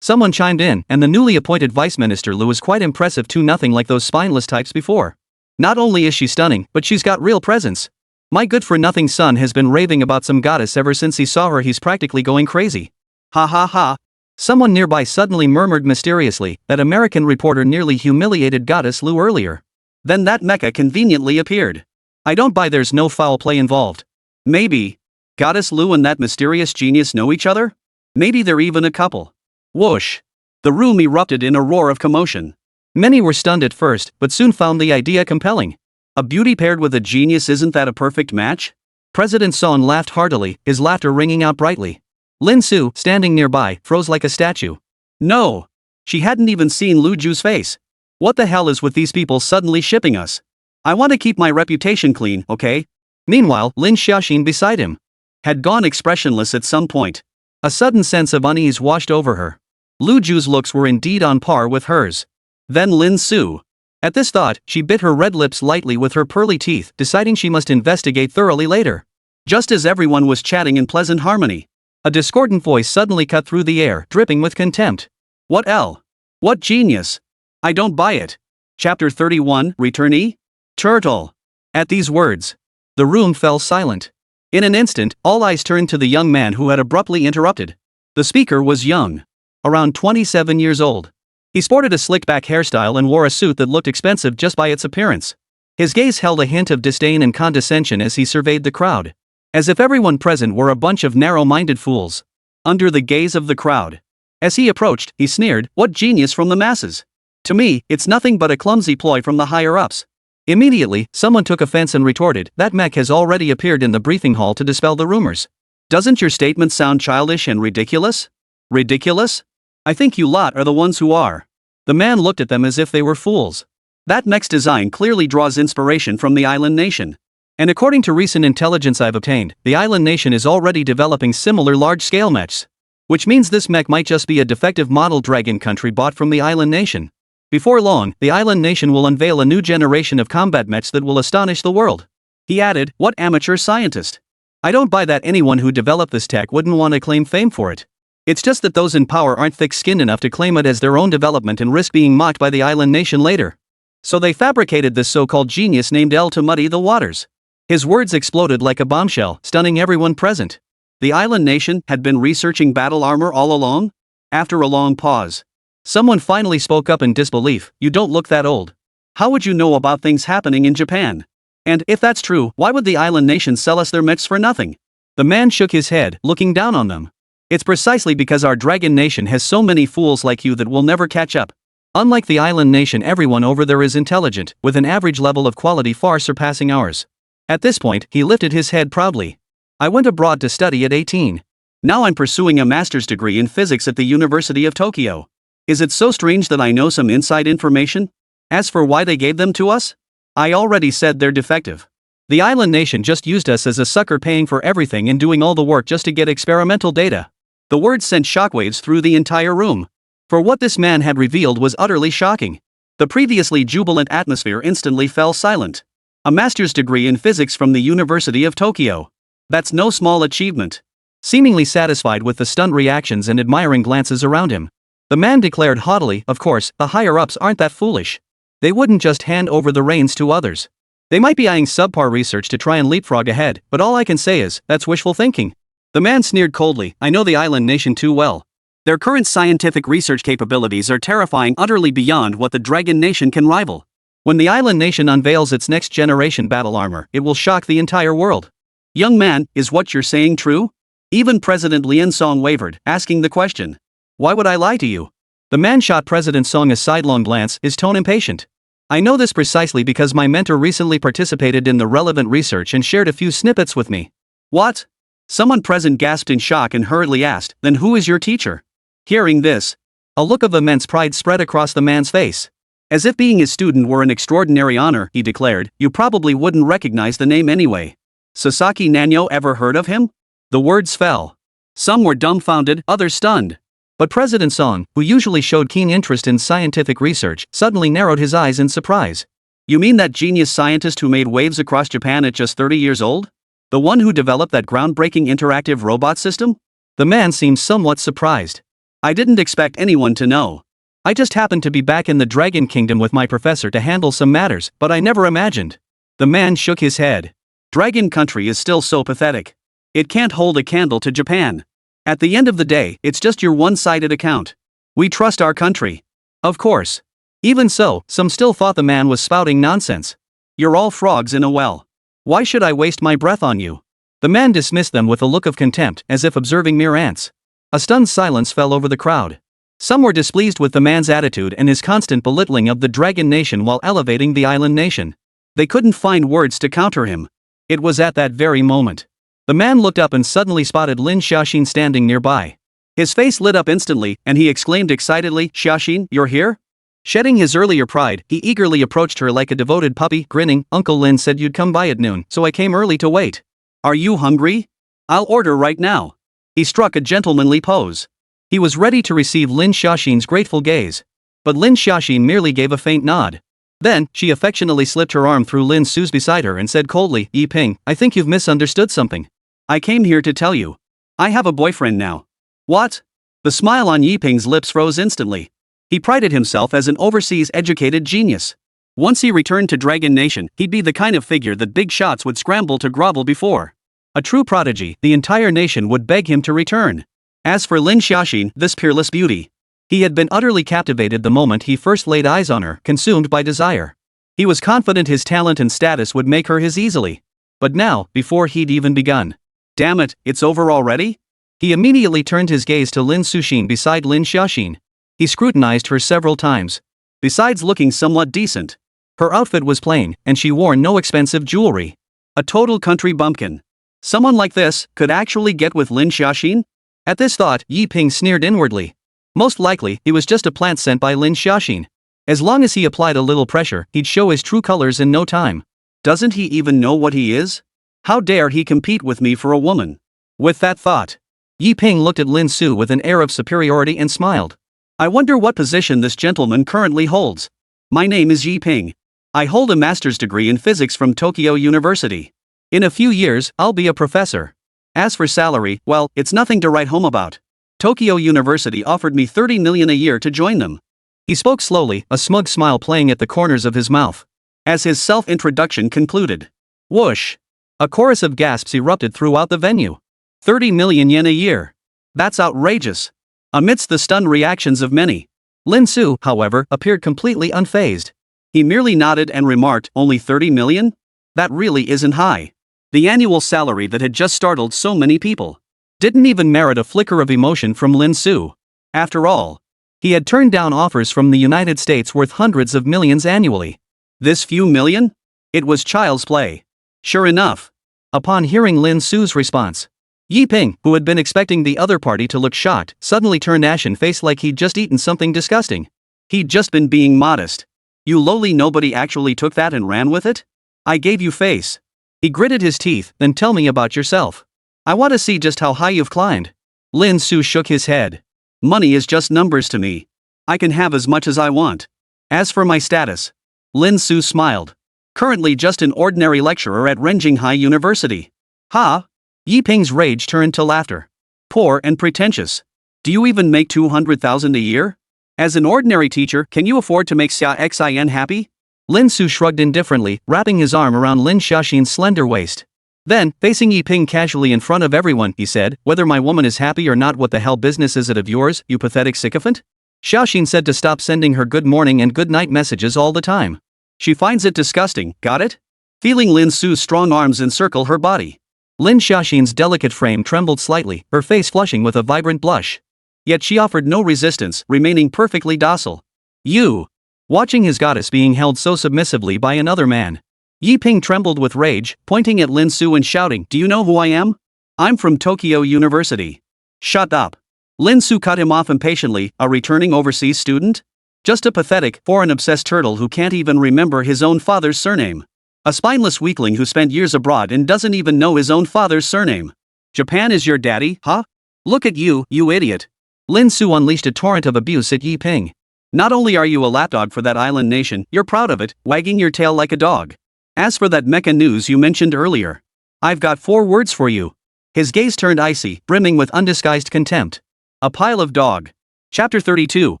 Someone chimed in, and the newly appointed Vice Minister Lu is quite impressive too, nothing like those spineless types before. Not only is she stunning, but she's got real presence. My good-for-nothing son has been raving about some goddess ever since he saw her. He's practically going crazy. Ha ha ha. Someone nearby suddenly murmured mysteriously that American reporter nearly humiliated Goddess Lu earlier. Then that mecha conveniently appeared. I don't buy there's no foul play involved. Maybe Goddess Lu and that mysterious genius know each other? Maybe they're even a couple. Whoosh. The room erupted in a roar of commotion. Many were stunned at first, but soon found the idea compelling. A beauty paired with a genius, isn't that a perfect match? President Song laughed heartily, his laughter ringing out brightly. Lin Su, standing nearby, froze like a statue. No! She hadn't even seen Lu Ju's face. What the hell is with these people suddenly shipping us? I want to keep my reputation clean, okay? Meanwhile, Lin Xiaoxin beside him had gone expressionless at some point. A sudden sense of unease washed over her. Lu Ju's looks were indeed on par with hers. Then Lin Su. At this thought, she bit her red lips lightly with her pearly teeth, deciding she must investigate thoroughly later. Just as everyone was chatting in pleasant harmony, a discordant voice suddenly cut through the air, dripping with contempt. What L? What genius? I don't buy it. Chapter 31, Returnee? Turtle. At these words, the room fell silent. In an instant, all eyes turned to the young man who had abruptly interrupted. The speaker was young. Around 27 years old. He sported a slick-back hairstyle and wore a suit that looked expensive just by its appearance. His gaze held a hint of disdain and condescension as he surveyed the crowd. As if everyone present were a bunch of narrow-minded fools. Under the gaze of the crowd. As he approached, he sneered, "What genius from the masses? To me, it's nothing but a clumsy ploy from the higher-ups." Immediately, someone took offense and retorted, "That mech has already appeared in the briefing hall to dispel the rumors. Doesn't your statement sound childish and ridiculous?" Ridiculous? I think you lot are the ones who are. The man looked at them as if they were fools. That mech's design clearly draws inspiration from the island nation. And according to recent intelligence I've obtained, the island nation is already developing similar large-scale mechs. Which means this mech might just be a defective model dragon country bought from the island nation. Before long, the island nation will unveil a new generation of combat mechs that will astonish the world. He added, "What amateur scientist? I don't buy that anyone who developed this tech wouldn't want to claim fame for it. It's just that those in power aren't thick-skinned enough to claim it as their own development and risk being mocked by the island nation later. So they fabricated this so-called genius named L to muddy the waters." His words exploded like a bombshell, stunning everyone present. The island nation had been researching battle armor all along? After a long pause, someone finally spoke up in disbelief, "You don't look that old. How would you know about things happening in Japan? And, if that's true, why would the island nation sell us their mechs for nothing?" The man shook his head, looking down on them. "It's precisely because our dragon nation has so many fools like you that we'll never catch up. Unlike the island nation, everyone over there is intelligent, with an average level of quality far surpassing ours." At this point, he lifted his head proudly. "I went abroad to study at 18. Now I'm pursuing a master's degree in physics at the University of Tokyo. Is it so strange that I know some inside information? As for why they gave them to us? I already said they're defective. The island nation just used us as a sucker, paying for everything and doing all the work just to get experimental data." The words sent shockwaves through the entire room. For what this man had revealed was utterly shocking. The previously jubilant atmosphere instantly fell silent. A master's degree in physics from the University of Tokyo. That's no small achievement. Seemingly satisfied with the stunned reactions and admiring glances around him, the man declared haughtily, "Of course, the higher-ups aren't that foolish. They wouldn't just hand over the reins to others. They might be eyeing subpar research to try and leapfrog ahead, but all I can say is, that's wishful thinking." The man sneered coldly, "I know the island nation too well. Their current scientific research capabilities are terrifying, utterly beyond what the dragon nation can rival. When the island nation unveils its next generation battle armor, it will shock the entire world." "Young man, is what you're saying true?" Even President Lien Song wavered, asking the question. "Why would I lie to you?" The man shot President Song a sidelong glance, his tone impatient. "I know this precisely because my mentor recently participated in the relevant research and shared a few snippets with me." "What?" Someone present gasped in shock and hurriedly asked, "Then who is your teacher?" Hearing this, a look of immense pride spread across the man's face. As if being his student were an extraordinary honor, he declared, "You probably wouldn't recognize the name anyway. Sasaki Nanyo, ever heard of him?" The words fell. Some were dumbfounded, others stunned. But President Song, who usually showed keen interest in scientific research, suddenly narrowed his eyes in surprise. "You mean that genius scientist who made waves across Japan at just 30 years old? The one who developed that groundbreaking interactive robot system?" The man seemed somewhat surprised. I didn't expect anyone to know. I just happened to be back in the Dragon Kingdom with my professor to handle some matters, but I never imagined. The man shook his head. Dragon country is still so pathetic. It can't hold a candle to Japan. At the end of the day, it's just your one-sided account. We trust our country. Of course. Even so, some still thought the man was spouting nonsense. You're all frogs in a well. Why should I waste my breath on you? The man dismissed them with a look of contempt, as if observing mere ants. A stunned silence fell over the crowd. Some were displeased with the man's attitude and his constant belittling of the Dragon Nation while elevating the island nation. They couldn't find words to counter him. It was at that very moment. The man looked up and suddenly spotted Lin Xiaoxin standing nearby. His face lit up instantly, and he exclaimed excitedly, "Xiaoxin, you're here?" Shedding his earlier pride, he eagerly approached her like a devoted puppy, grinning. "Uncle Lin said you'd come by at noon, so I came early to wait." "Are you hungry? I'll order right now." He struck a gentlemanly pose. He was ready to receive Lin Xiaoxin's grateful gaze. But Lin Xiaoxin merely gave a faint nod. Then, she affectionately slipped her arm through Lin Su's beside her and said coldly, "Yi Ping, I think you've misunderstood something. I came here to tell you. I have a boyfriend now." "What?" The smile on Yi Ping's lips froze instantly. He prided himself as an overseas educated genius. Once he returned to Dragon Nation, he'd be the kind of figure that big shots would scramble to grovel before. A true prodigy, the entire nation would beg him to return. As for Lin Xiaoxin, this peerless beauty, he had been utterly captivated the moment he first laid eyes on her, consumed by desire. He was confident his talent and status would make her his easily. But now, before he'd even begun. "Damn it, it's over already?" He immediately turned his gaze to Lin Suxin beside Lin Xiaoxin. He scrutinized her several times. Besides looking somewhat decent, her outfit was plain, and she wore no expensive jewelry. A total country bumpkin. Someone like this could actually get with Lin Xiaoxin? At this thought, Yi Ping sneered inwardly. Most likely, he was just a plant sent by Lin Xiaoxin. As long as he applied a little pressure, he'd show his true colors in no time. Doesn't he even know what he is? How dare he compete with me for a woman? With that thought, Yi Ping looked at Lin Su with an air of superiority and smiled. I wonder what position this gentleman currently holds. My name is Yi Ping. I hold a master's degree in physics from Tokyo University. In a few years, I'll be a professor. As for salary, well, it's nothing to write home about. Tokyo University offered me 30 million a year to join them. He spoke slowly, a smug smile playing at the corners of his mouth. As his self-introduction concluded. Whoosh! A chorus of gasps erupted throughout the venue. 30 million yen a year. That's outrageous. Amidst the stunned reactions of many, Lin Su, however, appeared completely unfazed. He merely nodded and remarked, "Only 30 million? That really isn't high." The annual salary that had just startled so many people didn't even merit a flicker of emotion from Lin Su. After all, he had turned down offers from the United States worth hundreds of millions annually. This few million? It was child's play. Sure enough. Upon hearing Lin Su's response, Yi Ping, who had been expecting the other party to look shocked, suddenly turned ashen-faced like he'd just eaten something disgusting. He'd just been being modest. You lowly nobody actually took that and ran with it? I gave you face. He gritted his teeth. Then tell me about yourself. I want to see just how high you've climbed. Lin Su shook his head. Money is just numbers to me. I can have as much as I want. As for my status, Lin Su smiled. Currently just an ordinary lecturer at Renjinghai University. Ha! Yi Ping's rage turned to laughter. Poor and pretentious. Do you even make 200,000 a year? As an ordinary teacher, can you afford to make Xia Xin happy? Lin Su shrugged indifferently, wrapping his arm around Lin Xiaoxin's slender waist. Then, facing Yi Ping casually in front of everyone, he said, "Whether my woman is happy or not, what the hell business is it of yours, you pathetic sycophant?" Xiaoxin said to stop sending her good morning and good night messages all the time. She finds it disgusting, got it? Feeling Lin Su's strong arms encircle her body, Lin Xiaoxin's delicate frame trembled slightly, her face flushing with a vibrant blush. Yet she offered no resistance, remaining perfectly docile. "You!" Watching his goddess being held so submissively by another man, Yi Ping trembled with rage, pointing at Lin Su and shouting, "Do you know who I am? I'm from Tokyo University." "Shut up." Lin Su cut him off impatiently, a returning overseas student? Just a pathetic, foreign-obsessed turtle who can't even remember his own father's surname. A spineless weakling who spent years abroad and doesn't even know his own father's surname. Japan is your daddy, huh? Look at you, you idiot. Lin Su unleashed a torrent of abuse at Yi Ping. Not only are you a lapdog for that island nation, you're proud of it, wagging your tail like a dog. As for that mecha news you mentioned earlier, I've got 4 words for you. His gaze turned icy, brimming with undisguised contempt. A pile of dog. Chapter 32,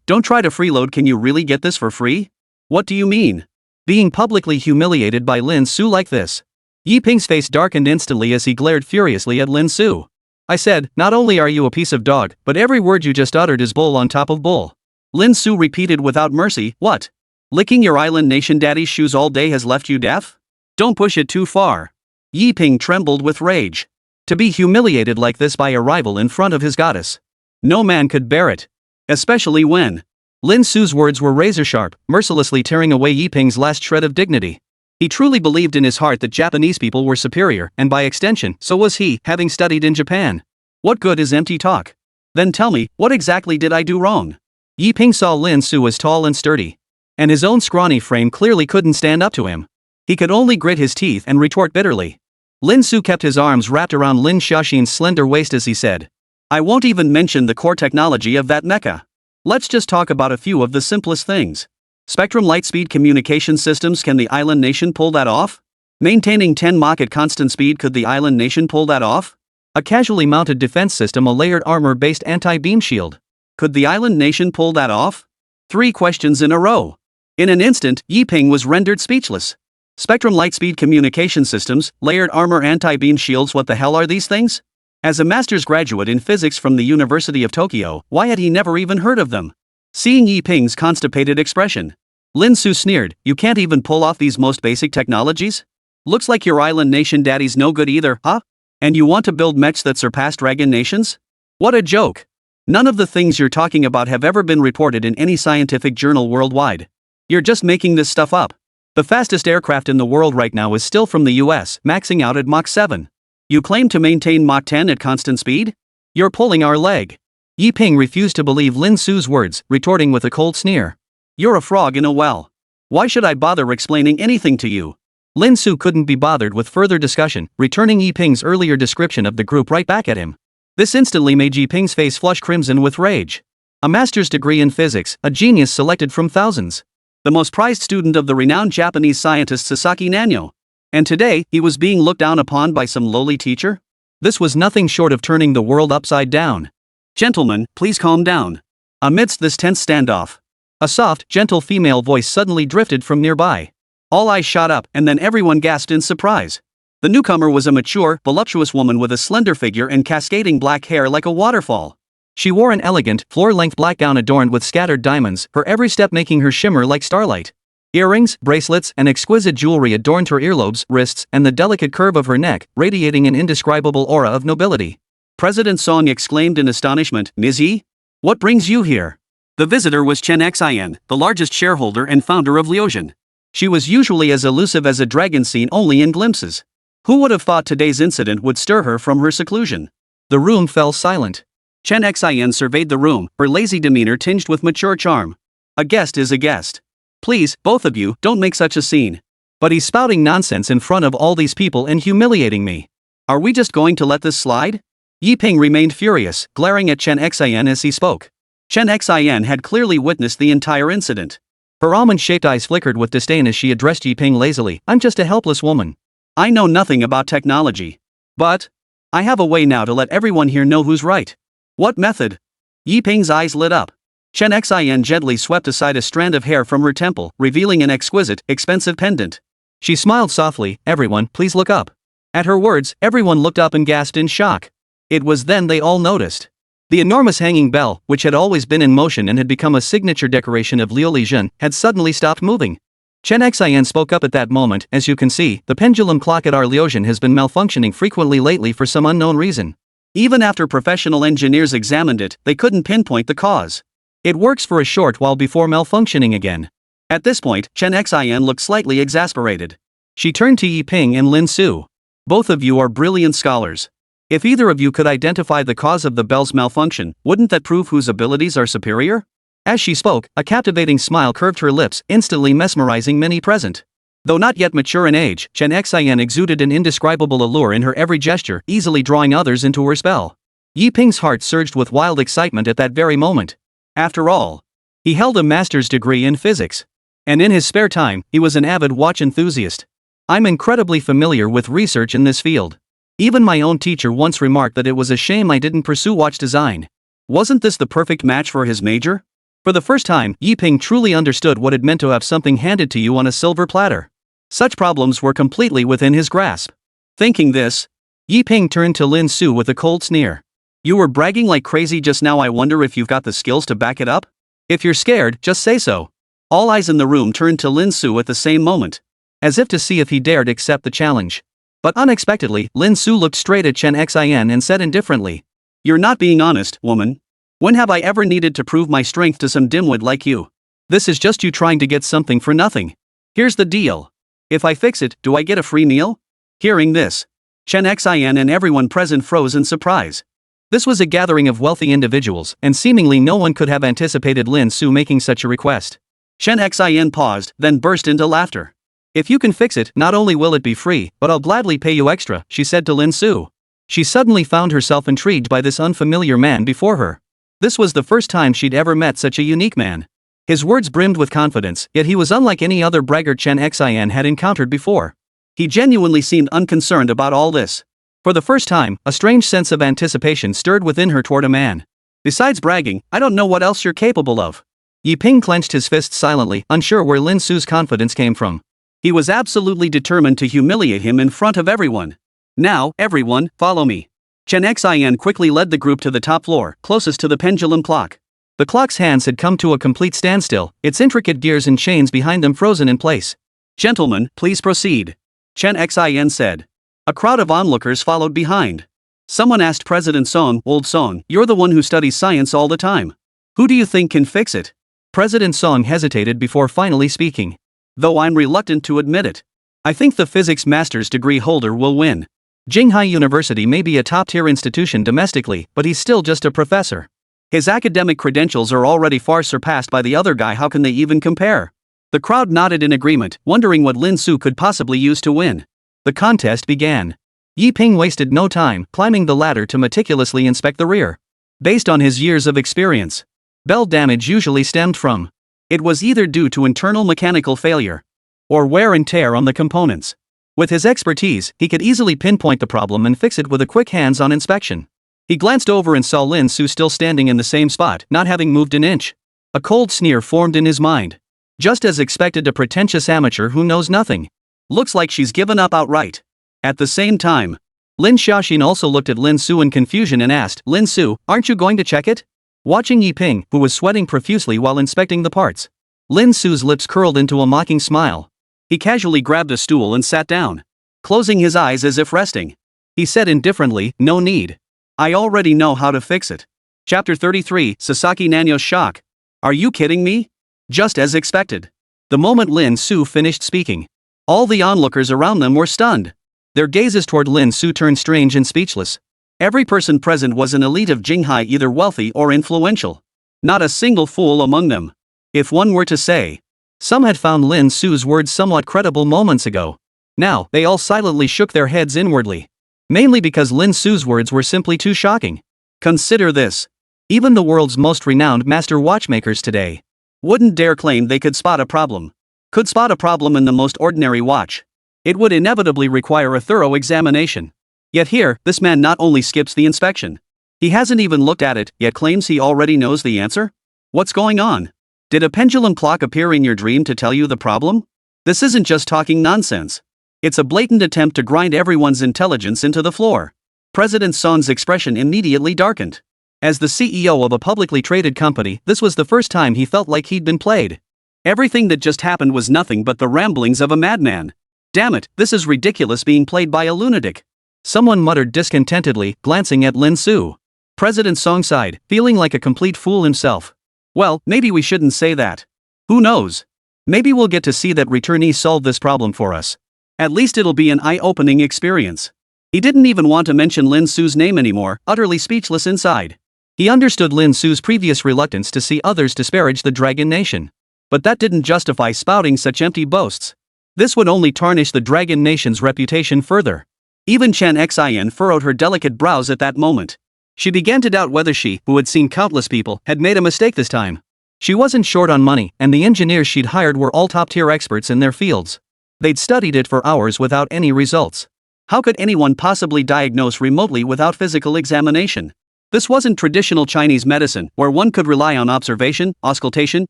Don't try to freeload. Can you really get this for free? What do you mean? Being publicly humiliated by Lin Su like this. Yi Ping's face darkened instantly as he glared furiously at Lin Su. I said, not only are you a piece of dog, but every word you just uttered is bull on top of bull. Lin Su repeated without mercy, what? Licking your island nation daddy's shoes all day has left you deaf? Don't push it too far. Yi Ping trembled with rage. To be humiliated like this by a rival in front of his goddess. No man could bear it. Especially when Lin Su's words were razor-sharp, mercilessly tearing away Yi Ping's last shred of dignity. He truly believed in his heart that Japanese people were superior, and by extension, so was he, having studied in Japan. What good is empty talk? Then tell me, what exactly did I do wrong? Yi Ping saw Lin Su as tall and sturdy. And his own scrawny frame clearly couldn't stand up to him. He could only grit his teeth and retort bitterly. Lin Su kept his arms wrapped around Lin Xiaoxin's slender waist as he said, I won't even mention the core technology of that mecha. Let's just talk about a few of the simplest things. Spectrum light-speed communication systems. Can the island nation pull that off? Maintaining 10 Mach at constant speed. Could the island nation pull that off? A casually mounted defense system. A layered armor-based anti-beam shield. Could the island nation pull that off? 3 questions in a row. In an instant, Yi Ping was rendered speechless. Spectrum light-speed communication systems, layered armor, anti-beam shields. What the hell are these things? As a master's graduate in physics from the University of Tokyo, why had he never even heard of them? Seeing Yi Ping's constipated expression, Lin Su sneered, you can't even pull off these most basic technologies? Looks like your island nation daddy's no good either, huh? And you want to build mechs that surpass dragon nations? What a joke! None of the things you're talking about have ever been reported in any scientific journal worldwide. You're just making this stuff up. The fastest aircraft in the world right now is still from the US, maxing out at Mach 7. You claim to maintain Mach 10 at constant speed? You're pulling our leg. Yi Ping refused to believe Lin Su's words, retorting with a cold sneer. You're a frog in a well. Why should I bother explaining anything to you? Lin Su couldn't be bothered with further discussion, returning Yi Ping's earlier description of the group right back at him. This instantly made Yi Ping's face flush crimson with rage. A master's degree in physics, a genius selected from thousands. The most prized student of the renowned Japanese scientist Sasaki Nanyo. And today, he was being looked down upon by some lowly teacher? This was nothing short of turning the world upside down. Gentlemen, please calm down. Amidst this tense standoff, a soft, gentle female voice suddenly drifted from nearby. All eyes shot up, and then everyone gasped in surprise. The newcomer was a mature, voluptuous woman with a slender figure and cascading black hair like a waterfall. She wore an elegant, floor-length black gown adorned with scattered diamonds, her every step making her shimmer like starlight. Earrings, bracelets, and exquisite jewelry adorned her earlobes, wrists, and the delicate curve of her neck, radiating an indescribable aura of nobility. President Song exclaimed in astonishment, Ms. Yi? What brings you here? The visitor was Chen Xin, the largest shareholder and founder of Liuzhen. She was usually as elusive as a dragon seen only in glimpses. Who would have thought today's incident would stir her from her seclusion? The room fell silent. Chen Xin surveyed the room, her lazy demeanor tinged with mature charm. A guest is a guest. Please, both of you, don't make such a scene. But he's spouting nonsense in front of all these people and humiliating me. Are we just going to let this slide? Yi Ping remained furious, glaring at Chen Xin as he spoke. Chen Xin had clearly witnessed the entire incident. Her almond-shaped eyes flickered with disdain as she addressed Yi Ping lazily, I'm just a helpless woman. I know nothing about technology. But I have a way now to let everyone here know who's right. What method? Yi Ping's eyes lit up. Chen Xin gently swept aside a strand of hair from her temple, revealing an exquisite, expensive pendant. She smiled softly, everyone, please look up. At her words, everyone looked up and gasped in shock. It was then they all noticed. The enormous hanging bell, which had always been in motion and had become a signature decoration of Liu Lijun, had suddenly stopped moving. Chen Xin spoke up at that moment, as you can see, the pendulum clock at our Liuzhen has been malfunctioning frequently lately for some unknown reason. Even after professional engineers examined it, they couldn't pinpoint the cause. It works for a short while before malfunctioning again. At this point, Chen Xin looked slightly exasperated. She turned to Yi Ping and Lin Su. Both of you are brilliant scholars. If either of you could identify the cause of the bell's malfunction, wouldn't that prove whose abilities are superior? As she spoke, a captivating smile curved her lips, instantly mesmerizing many present. Though not yet mature in age, Chen Xin exuded an indescribable allure in her every gesture, easily drawing others into her spell. Yi Ping's heart surged with wild excitement at that very moment. After all, he held a master's degree in physics. And in his spare time, he was an avid watch enthusiast. I'm incredibly familiar with research in this field. Even my own teacher once remarked that it was a shame I didn't pursue watch design. Wasn't this the perfect match for his major? For the first time, Yiping truly understood what it meant to have something handed to you on a silver platter. Such problems were completely within his grasp. Thinking this, Yiping turned to Lin Su with a cold sneer. You were bragging like crazy just now. I wonder if you've got the skills to back it up? If you're scared, just say so. All eyes in the room turned to Lin Su at the same moment, as if to see if he dared accept the challenge. But unexpectedly, Lin Su looked straight at Chen Xin and said indifferently, You're not being honest, woman. When have I ever needed to prove my strength to some dimwit like you? This is just you trying to get something for nothing. Here's the deal. If I fix it, do I get a free meal? Hearing this, Chen Xin and everyone present froze in surprise. This was a gathering of wealthy individuals, and seemingly no one could have anticipated Lin Su making such a request. Chen Xin paused, then burst into laughter. If you can fix it, not only will it be free, but I'll gladly pay you extra, she said to Lin Su. She suddenly found herself intrigued by this unfamiliar man before her. This was the first time she'd ever met such a unique man. His words brimmed with confidence, yet he was unlike any other braggart Chen Xin had encountered before. He genuinely seemed unconcerned about all this. For the first time, a strange sense of anticipation stirred within her toward a man. Besides bragging, I don't know what else you're capable of. Yiping clenched his fists silently, unsure where Lin Su's confidence came from. He was absolutely determined to humiliate him in front of everyone. Now, everyone, follow me. Chen Xin quickly led the group to the top floor, closest to the pendulum clock. The clock's hands had come to a complete standstill, its intricate gears and chains behind them frozen in place. Gentlemen, please proceed. Chen Xin said. A crowd of onlookers followed behind. Someone asked President Song, Old Song, you're the one who studies science all the time. Who do you think can fix it? President Song hesitated before finally speaking. Though I'm reluctant to admit it. I think the physics master's degree holder will win. Jinghai University may be a top-tier institution domestically, but he's still just a professor. His academic credentials are already far surpassed by the other guy. How can they even compare? The crowd nodded in agreement, wondering what Lin Su could possibly use to win. The contest began. Yiping wasted no time climbing the ladder to meticulously inspect the rear. Based on his years of experience, bell damage usually stemmed from. It was either due to internal mechanical failure or wear and tear on the components. With his expertise, he could easily pinpoint the problem and fix it with a quick hands-on inspection. He glanced over and saw Lin Su still standing in the same spot, not having moved an inch. A cold sneer formed in his mind. Just as expected, a pretentious amateur who knows nothing. Looks like she's given up outright. At the same time, Lin Xiaoxin also looked at Lin Su in confusion and asked, Lin Su, aren't you going to check it? Watching Yiping, who was sweating profusely while inspecting the parts, Lin Su's lips curled into a mocking smile. He casually grabbed a stool and sat down, closing his eyes as if resting. He said indifferently, no need. I already know how to fix it. Chapter 33, Sasaki Nanyo's shock. Are you kidding me? Just as expected. The moment Lin Su finished speaking, all the onlookers around them were stunned. Their gazes toward Lin Su turned strange and speechless. Every person present was an elite of Jinghai, either wealthy or influential. Not a single fool among them. If one were to say, some had found Lin Su's words somewhat credible moments ago. Now, they all silently shook their heads inwardly. Mainly because Lin Su's words were simply too shocking. Consider this. Even the world's most renowned master watchmakers today wouldn't dare claim they could spot a problem. Could spot a problem in the most ordinary watch. It would inevitably require a thorough examination. Yet here, this man not only skips the inspection. He hasn't even looked at it, yet claims he already knows the answer? What's going on? Did a pendulum clock appear in your dream to tell you the problem? This isn't just talking nonsense. It's a blatant attempt to grind everyone's intelligence into the floor. President Son's expression immediately darkened. As the CEO of a publicly traded company, this was the first time he felt like he'd been played. Everything that just happened was nothing but the ramblings of a madman. Damn it, this is ridiculous, being played by a lunatic. Someone muttered discontentedly, glancing at Lin Su. President Song sighed, feeling like a complete fool himself. Well, maybe we shouldn't say that. Who knows? Maybe we'll get to see that returnee solve this problem for us. At least it'll be an eye-opening experience. He didn't even want to mention Lin Su's name anymore, utterly speechless inside. He understood Lin Su's previous reluctance to see others disparage the Dragon Nation. But that didn't justify spouting such empty boasts. This would only tarnish the Dragon Nation's reputation further. Even Chen Xin furrowed her delicate brows at that moment. She began to doubt whether she, who had seen countless people, had made a mistake this time. She wasn't short on money, and the engineers she'd hired were all top-tier experts in their fields. They'd studied it for hours without any results. How could anyone possibly diagnose remotely without physical examination? This wasn't traditional Chinese medicine, where one could rely on observation, auscultation,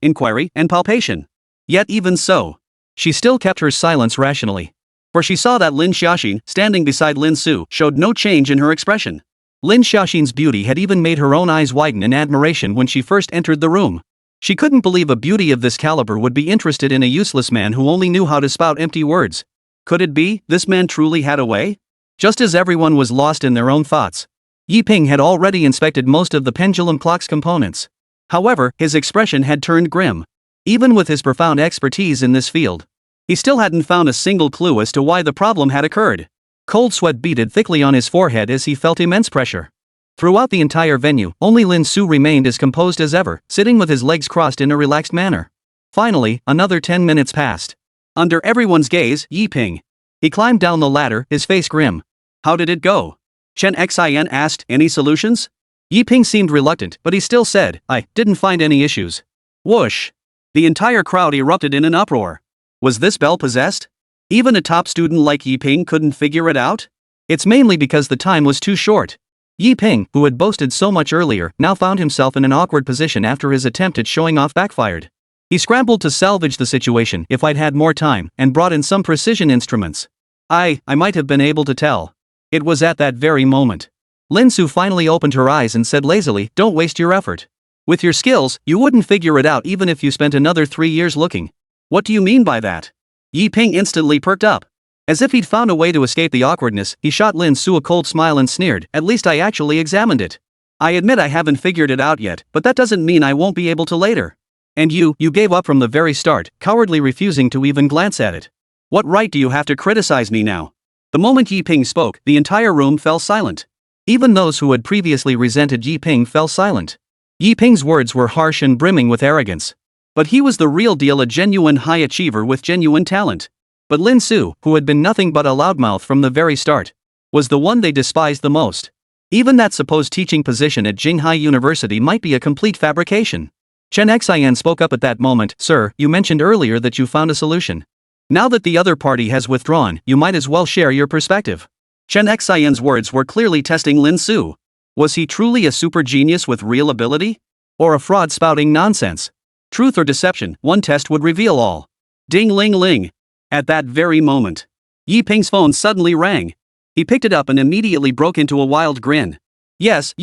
inquiry, and palpation. Yet even so, she still kept her silence rationally. For she saw that Lin Xiaoxin, standing beside Lin Su, showed no change in her expression. Lin Xiaoxin's beauty had even made her own eyes widen in admiration when she first entered the room. She couldn't believe a beauty of this caliber would be interested in a useless man who only knew how to spout empty words. Could it be, this man truly had a way? Just as everyone was lost in their own thoughts, Yi Ping had already inspected most of the pendulum clock's components. However, his expression had turned grim. Even with his profound expertise in this field, he still hadn't found a single clue as to why the problem had occurred. Cold sweat beaded thickly on his forehead as he felt immense pressure. Throughout the entire venue, only Lin Su remained as composed as ever, sitting with his legs crossed in a relaxed manner. Finally, another 10 minutes passed. Under everyone's gaze, Yi Ping. He climbed down the ladder, his face grim. How did it go? Chen Xian asked, any solutions? Yi Ping seemed reluctant, but he still said, I didn't find any issues. Whoosh! The entire crowd erupted in an uproar. Was this bell possessed? Even a top student like Yi Ping couldn't figure it out? It's mainly because the time was too short. Yi Ping, who had boasted so much earlier, now found himself in an awkward position after his attempt at showing off backfired. He scrambled to salvage the situation if I'd had more time, and brought in some precision instruments. I might have been able to tell. It was at that very moment. Lin Su finally opened her eyes and said lazily, don't waste your effort. With your skills, you wouldn't figure it out even if you spent another 3 years looking. What do you mean by that? Yi Ping instantly perked up. As if he'd found a way to escape the awkwardness, he shot Lin Su a cold smile and sneered, at least I actually examined it. I admit I haven't figured it out yet, but that doesn't mean I won't be able to later. And you gave up from the very start, cowardly refusing to even glance at it. What right do you have to criticize me now? The moment Yi Ping spoke, the entire room fell silent. Even those who had previously resented Yi Ping fell silent. Yi Ping's words were harsh and brimming with arrogance. But he was the real deal, a genuine high achiever with genuine talent. But Lin Su, who had been nothing but a loudmouth from the very start, was the one they despised the most. Even that supposed teaching position at Jinghai University might be a complete fabrication. Chen Xian spoke up at that moment. Sir, you mentioned earlier that you found a solution. Now that the other party has withdrawn, you might as well share your perspective. Chen Xian's words were clearly testing Lin Su. Was he truly a super genius with real ability? Or a fraud spouting nonsense? Truth or deception, one test would reveal all. Ding ling ling. At that very moment, Yi Ping's phone suddenly rang. He picked it up and immediately broke into a wild grin. Yes.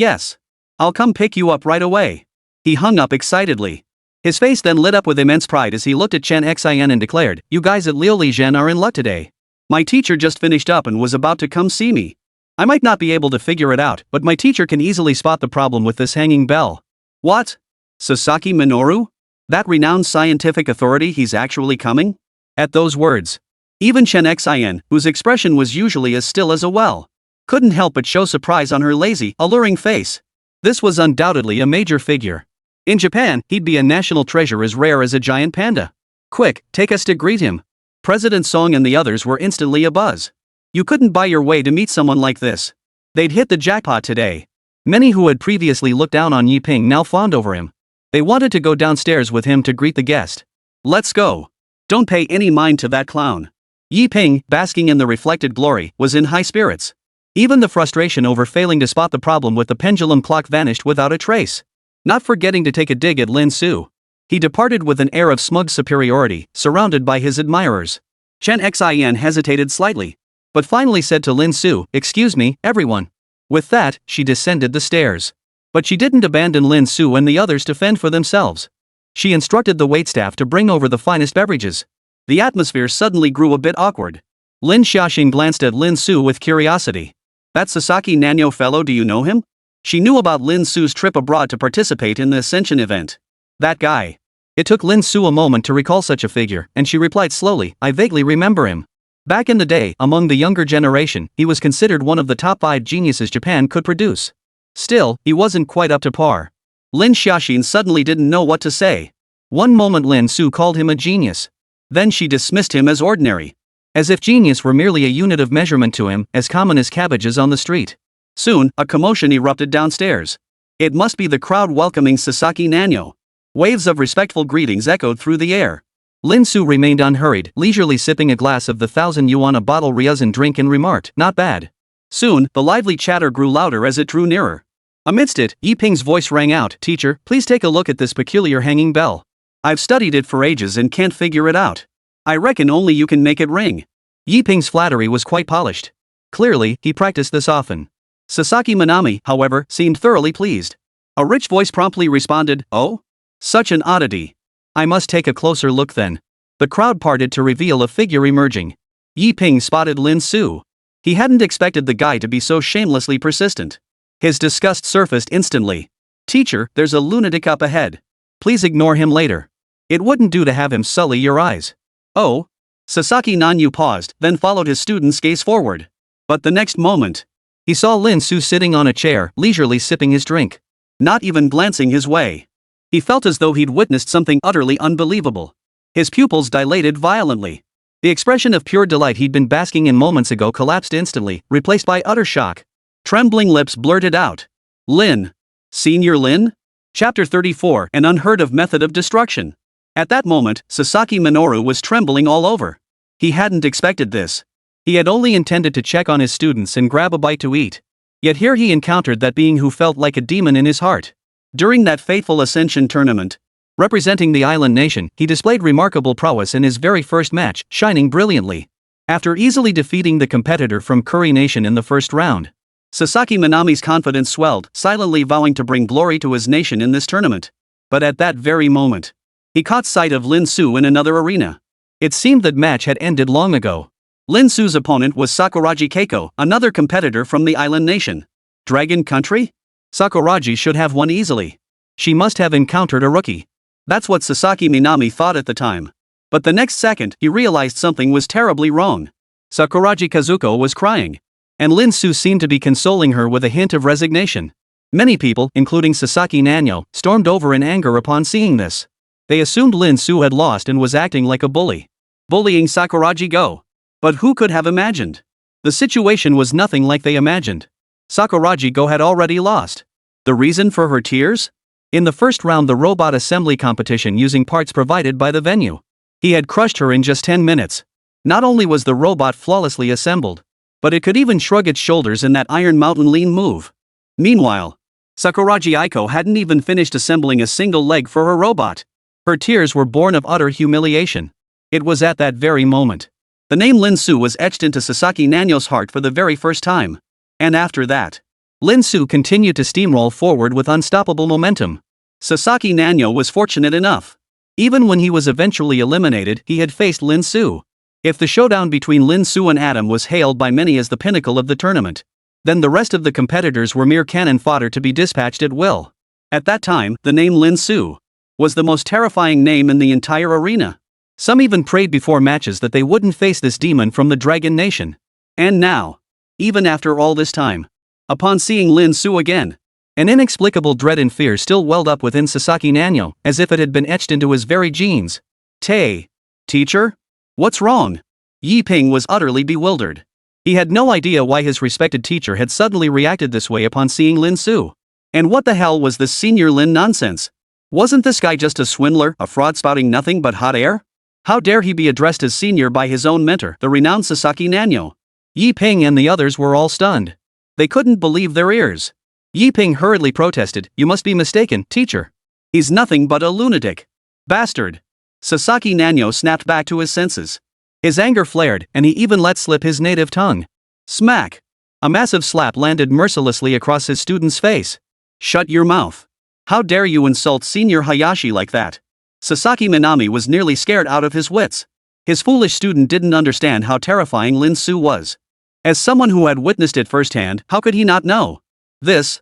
I'll come pick you up right away. He hung up excitedly. His face then lit up with immense pride as he looked at Chen Xian and declared, you guys at Liu Lijian are in luck today. My teacher just finished up and was about to come see me. I might not be able to figure it out, but my teacher can easily spot the problem with this hanging bell. What? Sasaki Minoru? That renowned scientific authority, he's actually coming? At those words, even Chen Xian, whose expression was usually as still as a well, couldn't help but show surprise on her lazy, alluring face. This was undoubtedly a major figure. In Japan, he'd be a national treasure as rare as a giant panda. Quick, take us to greet him. President Song and the others were instantly abuzz. You couldn't buy your way to meet someone like this. They'd hit the jackpot today. Many who had previously looked down on Yi Ping now fawned over him. They wanted to go downstairs with him to greet the guest. Let's go. Don't pay any mind to that clown. Yi Ping, basking in the reflected glory, was in high spirits. Even the frustration over failing to spot the problem with the pendulum clock vanished without a trace. Not forgetting to take a dig at Lin Su, he departed with an air of smug superiority, surrounded by his admirers. Chen Xian hesitated slightly, but finally said to Lin Su, excuse me, everyone. With that, she descended the stairs. But she didn't abandon Lin Su and the others to fend for themselves. She instructed the waitstaff to bring over the finest beverages. The atmosphere suddenly grew a bit awkward. Lin Xiaoxin glanced at Lin Su with curiosity. That Sasaki Nanyo fellow, do you know him? She knew about Lin Su's trip abroad to participate in the Ascension event. That guy. It took Lin Su a moment to recall such a figure, and she replied slowly, I vaguely remember him. Back in the day, among the younger generation, he was considered one of the top 5 geniuses Japan could produce. Still, he wasn't quite up to par. Lin Xiaoxin suddenly didn't know what to say. One moment Lin Su called him a genius. Then she dismissed him as ordinary. As if genius were merely a unit of measurement to him, as common as cabbages on the street. Soon, a commotion erupted downstairs. It must be the crowd welcoming Sasaki Nanyo. Waves of respectful greetings echoed through the air. Lin Su remained unhurried, leisurely sipping a glass of the 1,000 yuan a bottle resin drink and remarked, not bad. Soon, the lively chatter grew louder as it drew nearer. Amidst it, Yi Ping's voice rang out, "Teacher, please take a look at this peculiar hanging bell. I've studied it for ages and can't figure it out. I reckon only you can make it ring." Yi Ping's flattery was quite polished. Clearly, he practiced this often. Sasaki Minami, however, seemed thoroughly pleased. A rich voice promptly responded, "Oh? Such an oddity. I must take a closer look then." The crowd parted to reveal a figure emerging. Yi Ping spotted Lin Su. He hadn't expected the guy to be so shamelessly persistent. His disgust surfaced instantly. "Teacher, there's a lunatic up ahead. Please ignore him later. It wouldn't do to have him sully your eyes." "Oh?" Sasaki Nanyu paused, then followed his student's gaze forward. But the next moment, he saw Lin Su sitting on a chair, leisurely sipping his drink. Not even glancing his way. He felt as though he'd witnessed something utterly unbelievable. His pupils dilated violently. The expression of pure delight he'd been basking in moments ago collapsed instantly, replaced by utter shock. Trembling lips blurted out, "Lin. Senior Lin?" Chapter 34, An unheard of method of destruction. At that moment, Sasaki Minoru was trembling all over. He hadn't expected this. He had only intended to check on his students and grab a bite to eat. Yet here he encountered that being who felt like a demon in his heart. During that fateful Ascension tournament, representing the island nation, he displayed remarkable prowess in his very first match, shining brilliantly. After easily defeating the competitor from Curry Nation in the first round, Sasaki Minami's confidence swelled, silently vowing to bring glory to his nation in this tournament. But at that very moment, he caught sight of Lin Su in another arena. It seemed that match had ended long ago. Lin Su's opponent was Sakuraji Keiko, another competitor from the island nation. Dragon Country? Sakuraji should have won easily. She must have encountered a rookie. That's what Sasaki Minami thought at the time. But the next second, he realized something was terribly wrong. Sakuraji Kazuko was crying, and Lin Su seemed to be consoling her with a hint of resignation. Many people, including Sasaki Nanyo, stormed over in anger upon seeing this. They assumed Lin Su had lost and was acting like a bully. Bullying Sakuraji Go. But who could have imagined? The situation was nothing like they imagined. Sakuraji Go had already lost. The reason for her tears? In the first round, the robot assembly competition using parts provided by the venue, he had crushed her in just 10 minutes. Not only was the robot flawlessly assembled, but it could even shrug its shoulders in that Iron Mountain lean move. Meanwhile, Sakuraji Aiko hadn't even finished assembling a single leg for her robot. Her tears were born of utter humiliation. It was at that very moment the name Lin Su was etched into Sasaki Nanyo's heart for the very first time. And after that, Lin Su continued to steamroll forward with unstoppable momentum. Sasaki Nanyo was fortunate enough. Even when he was eventually eliminated, he had faced Lin Su. If the showdown between Lin Su and Adam was hailed by many as the pinnacle of the tournament, then the rest of the competitors were mere cannon fodder to be dispatched at will. At that time, the name Lin Su was the most terrifying name in the entire arena. Some even prayed before matches that they wouldn't face this demon from the Dragon Nation. And now, even after all this time, upon seeing Lin Su again, an inexplicable dread and fear still welled up within Sasaki Nanyo, as if it had been etched into his very genes. Teacher? What's wrong? Yi Ping was utterly bewildered. He had no idea why his respected teacher had suddenly reacted this way upon seeing Lin Su. And what the hell was this Senior Lin nonsense? Wasn't this guy just a swindler, a fraud spouting nothing but hot air? How dare he be addressed as senior by his own mentor, the renowned Sasaki Nanyo? Yi Ping and the others were all stunned. They couldn't believe their ears. Yi Ping hurriedly protested, "You must be mistaken, teacher. He's nothing but a lunatic. Bastard." Sasaki Nanyo snapped back to his senses. His anger flared, and he even let slip his native tongue. Smack! A massive slap landed mercilessly across his student's face. "Shut your mouth. How dare you insult Senior Hayashi like that?" Sasaki Minami was nearly scared out of his wits. His foolish student didn't understand how terrifying Lin Su was. As someone who had witnessed it firsthand, how could he not know? This.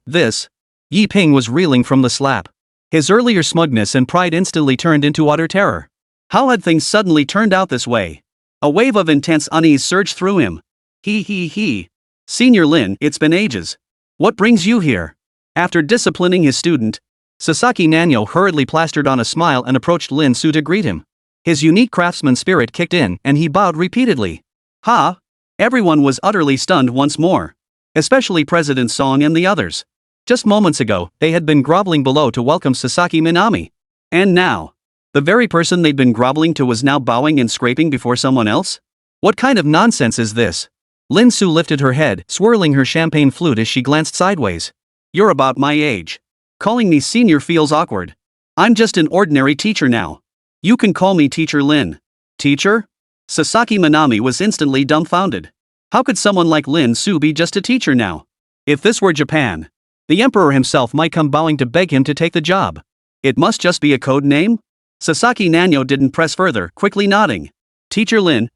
Yi Ping was reeling from the slap. His earlier smugness and pride instantly turned into utter terror. How had things suddenly turned out this way? A wave of intense unease surged through him. He. Senior Lin, it's been ages. What brings you here? After disciplining his student, Sasaki Nanyo hurriedly plastered on a smile and approached Lin Su to greet him. His unique craftsman spirit kicked in, and he bowed repeatedly. Ha! Everyone was utterly stunned once more. Especially President Song and the others. Just moments ago, they had been groveling below to welcome Sasaki Minami. And now, the very person they'd been groveling to was now bowing and scraping before someone else? What kind of nonsense is this? Lin Su lifted her head, swirling her champagne flute as she glanced sideways. You're about my age. Calling me senior feels awkward. I'm just an ordinary teacher now. You can call me Teacher Lin. Teacher? Sasaki Minami was instantly dumbfounded. How could someone like Lin Su be just a teacher now? If this were Japan, the emperor himself might come bowing to beg him to take the job. It must just be a code name? Sasaki Nanyo didn't press further, quickly nodding. Teacher Lin,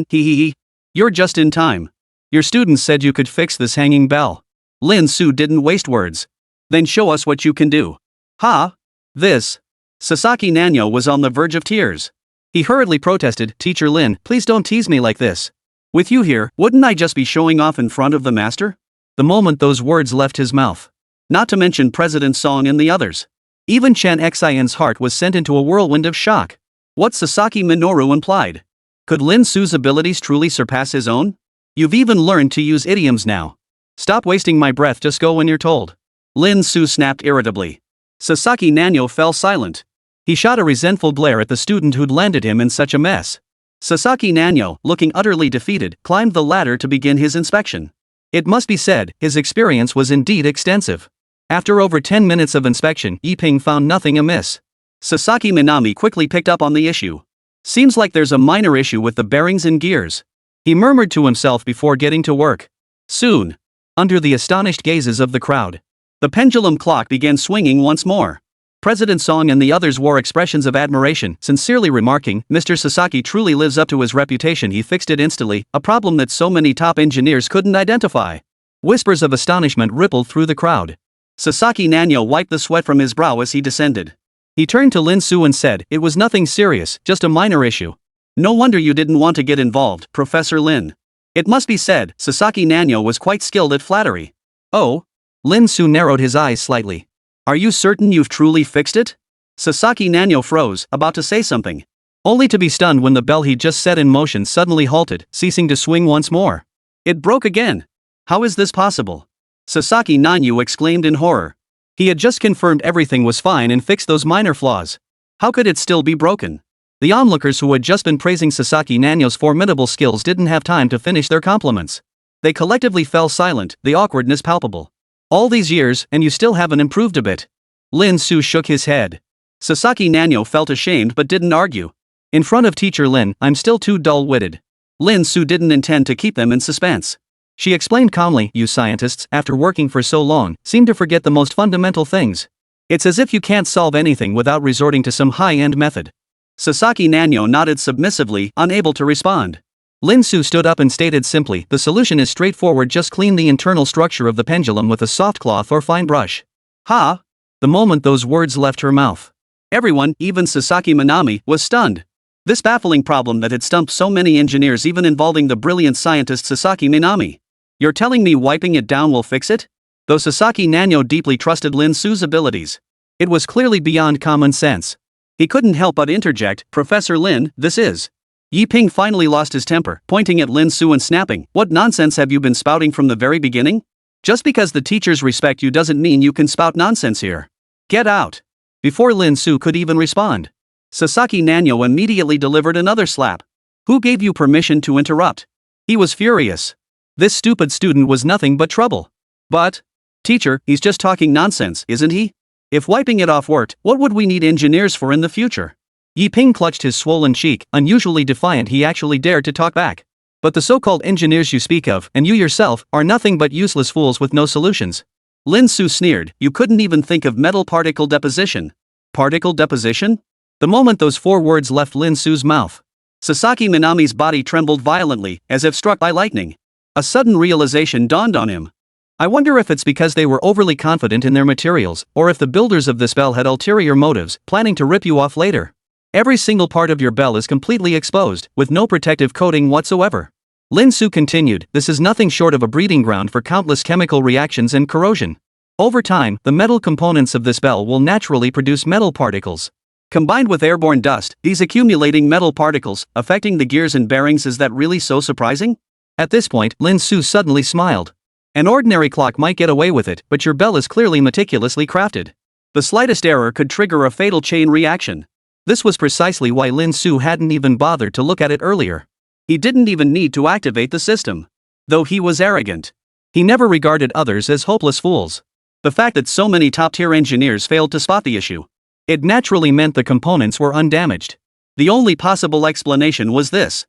he. You're just in time. Your students said you could fix this hanging bell. Lin Su didn't waste words. Then show us what you can do. Ha? This. Sasaki Nanyo was on the verge of tears. He hurriedly protested, Teacher Lin, please don't tease me like this. With you here, wouldn't I just be showing off in front of the master? The moment those words left his mouth. Not to mention President Song and the others. Even Chen Xian's heart was sent into a whirlwind of shock. What Sasaki Minoru implied. Could Lin Su's abilities truly surpass his own? You've even learned to use idioms now. Stop wasting my breath, just go when you're told. Lin Su snapped irritably. Sasaki Nanyo fell silent. He shot a resentful glare at the student who'd landed him in such a mess. Sasaki Nanyo, looking utterly defeated, climbed the ladder to begin his inspection. It must be said, his experience was indeed extensive. After over 10 minutes of inspection, Yiping found nothing amiss. Sasaki Minami quickly picked up on the issue. Seems like there's a minor issue with the bearings and gears. He murmured to himself before getting to work. Soon, under the astonished gazes of the crowd, the pendulum clock began swinging once more. President Song and the others wore expressions of admiration, sincerely remarking, Mr. Sasaki truly lives up to his reputation. He fixed it instantly, a problem that so many top engineers couldn't identify. Whispers of astonishment rippled through the crowd. Sasaki Nanyo wiped the sweat from his brow as he descended. He turned to Lin Su and said, it was nothing serious, just a minor issue. No wonder you didn't want to get involved, Professor Lin. It must be said, Sasaki Nanyo was quite skilled at flattery. Oh? Lin Su narrowed his eyes slightly. Are you certain you've truly fixed it? Sasaki Nanyo froze, about to say something. Only to be stunned when the bell he'd just set in motion suddenly halted, ceasing to swing once more. It broke again. How is this possible? Sasaki Nanyo exclaimed in horror. He had just confirmed everything was fine and fixed those minor flaws. How could it still be broken? The onlookers who had just been praising Sasaki Nanyo's formidable skills didn't have time to finish their compliments. They collectively fell silent, the awkwardness palpable. All these years, and you still haven't improved a bit. Lin Su shook his head. Sasaki Nanyo felt ashamed but didn't argue. In front of Teacher Lin, I'm still too dull-witted. Lin Su didn't intend to keep them in suspense. She explained calmly, you scientists, after working for so long, seem to forget the most fundamental things. It's as if you can't solve anything without resorting to some high-end method. Sasaki Nanyo nodded submissively, unable to respond. Lin Su stood up and stated simply, the solution is straightforward, just clean the internal structure of the pendulum with a soft cloth or fine brush. Ha! The moment those words left her mouth, everyone, even Sasaki Minami, was stunned. This baffling problem that had stumped so many engineers, even involving the brilliant scientist Sasaki Minami. You're telling me wiping it down will fix it? Though Sasaki Nanyo deeply trusted Lin Su's abilities, it was clearly beyond common sense. He couldn't help but interject, Professor Lin, this is. Yiping finally lost his temper, pointing at Lin Su and snapping, what nonsense have you been spouting from the very beginning? Just because the teachers respect you doesn't mean you can spout nonsense here. Get out. Before Lin Su could even respond, Sasaki Nanyo immediately delivered another slap. Who gave you permission to interrupt? He was furious. This stupid student was nothing but trouble. But, teacher, he's just talking nonsense, isn't he? If wiping it off worked, what would we need engineers for in the future? Yiping clutched his swollen cheek, unusually defiant. He actually dared to talk back. But the so-called engineers you speak of, and you yourself, are nothing but useless fools with no solutions. Lin Su sneered, you couldn't even think of metal particle deposition. Particle deposition? The moment those 4 words left Lin Su's mouth, Sasaki Minami's body trembled violently, as if struck by lightning. A sudden realization dawned on him. I wonder if it's because they were overly confident in their materials, or if the builders of this bell had ulterior motives, planning to rip you off later. Every single part of your bell is completely exposed, with no protective coating whatsoever. Lin Su continued, this is nothing short of a breeding ground for countless chemical reactions and corrosion. Over time, the metal components of this bell will naturally produce metal particles. Combined with airborne dust, these accumulating metal particles, affecting the gears and bearings, is that really so surprising? At this point, Lin Su suddenly smiled. An ordinary clock might get away with it, but your bell is clearly meticulously crafted. The slightest error could trigger a fatal chain reaction. This was precisely why Lin Su hadn't even bothered to look at it earlier. He didn't even need to activate the system. Though he was arrogant, he never regarded others as hopeless fools. The fact that so many top-tier engineers failed to spot the issue. It naturally meant the components were undamaged. The only possible explanation was this.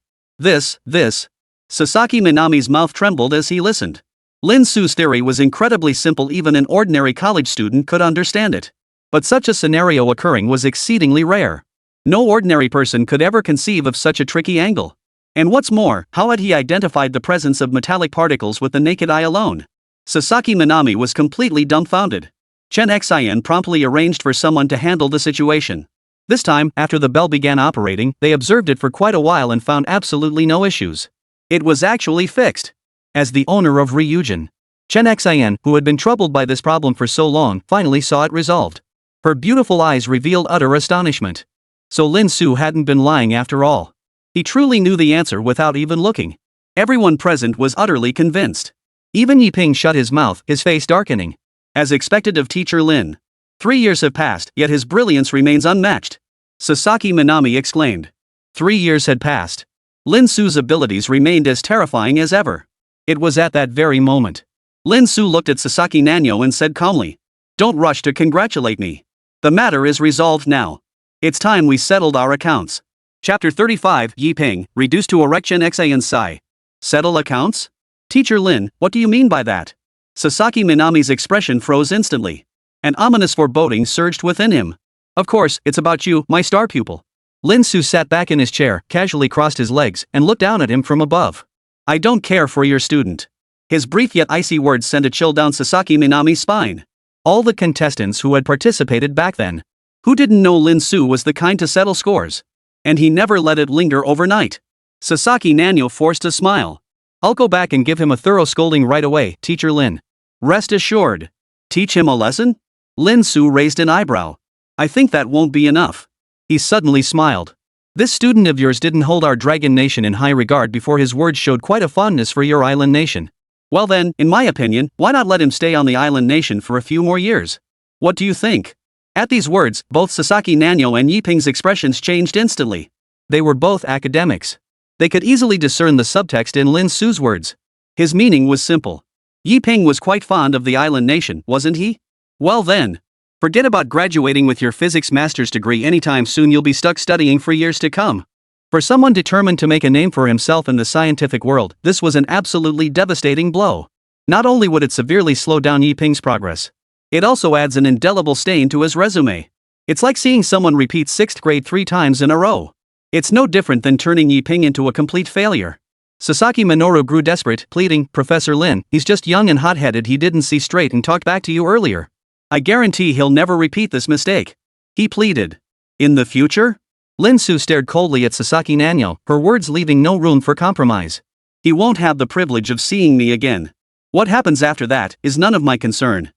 Sasaki Minami's mouth trembled as he listened. Lin Su's theory was incredibly simple, even an ordinary college student could understand it. But such a scenario occurring was exceedingly rare. No ordinary person could ever conceive of such a tricky angle. And what's more, how had he identified the presence of metallic particles with the naked eye alone? Sasaki Minami was completely dumbfounded. Chen Xian promptly arranged for someone to handle the situation. This time, after the bell began operating, they observed it for quite a while and found absolutely no issues. It was actually fixed. As the owner of Ryujin, Chen Xian, who had been troubled by this problem for so long, finally saw it resolved. Her beautiful eyes revealed utter astonishment. So Lin Su hadn't been lying after all. He truly knew the answer without even looking. Everyone present was utterly convinced. Even Yiping shut his mouth, his face darkening. As expected of teacher Lin. 3 years have passed, yet his brilliance remains unmatched. Sasaki Minami exclaimed. 3 years had passed. Lin Su's abilities remained as terrifying as ever. It was at that very moment. Lin Su looked at Sasaki Nanyo and said calmly, "Don't rush to congratulate me. The matter is resolved now. It's time we settled our accounts." Chapter 35 Yiping, reduced to erect. Chen Xian sigh. Settle accounts? Teacher Lin, what do you mean by that? Sasaki Minami's expression froze instantly. An ominous foreboding surged within him. Of course, it's about you, my star pupil. Lin Su sat back in his chair, casually crossed his legs, and looked down at him from above. I don't care for your student. His brief yet icy words sent a chill down Sasaki Minami's spine. All the contestants who had participated back then. Who didn't know Lin Su was the kind to settle scores? And he never let it linger overnight. Sasaki Nanyo forced a smile. I'll go back and give him a thorough scolding right away, Teacher Lin. Rest assured. Teach him a lesson? Lin Su raised an eyebrow. I think that won't be enough. He suddenly smiled. This student of yours didn't hold our Dragon Nation in high regard before his words showed quite a fondness for your island nation. Well then, in my opinion, why not let him stay on the island nation for a few more years? What do you think? At these words, both Sasaki Nanyo and Yiping's expressions changed instantly. They were both academics. They could easily discern the subtext in Lin Su's words. His meaning was simple. Yiping was quite fond of the island nation, wasn't he? Well then, forget about graduating with your physics master's degree anytime soon. You'll be stuck studying for years to come. For someone determined to make a name for himself in the scientific world, this was an absolutely devastating blow. Not only would it severely slow down Yiping's progress, it also adds an indelible stain to his resume. It's like seeing someone repeat 6th grade 3 times in a row. It's no different than turning Yiping into a complete failure. Sasaki Minoru grew desperate, pleading, Professor Lin, he's just young and hot-headed. He didn't see straight and talked back to you earlier. I guarantee he'll never repeat this mistake. He pleaded. In the future? Lin Su stared coldly at Sasaki Nanyo, her words leaving no room for compromise. He won't have the privilege of seeing me again. What happens after that is none of my concern.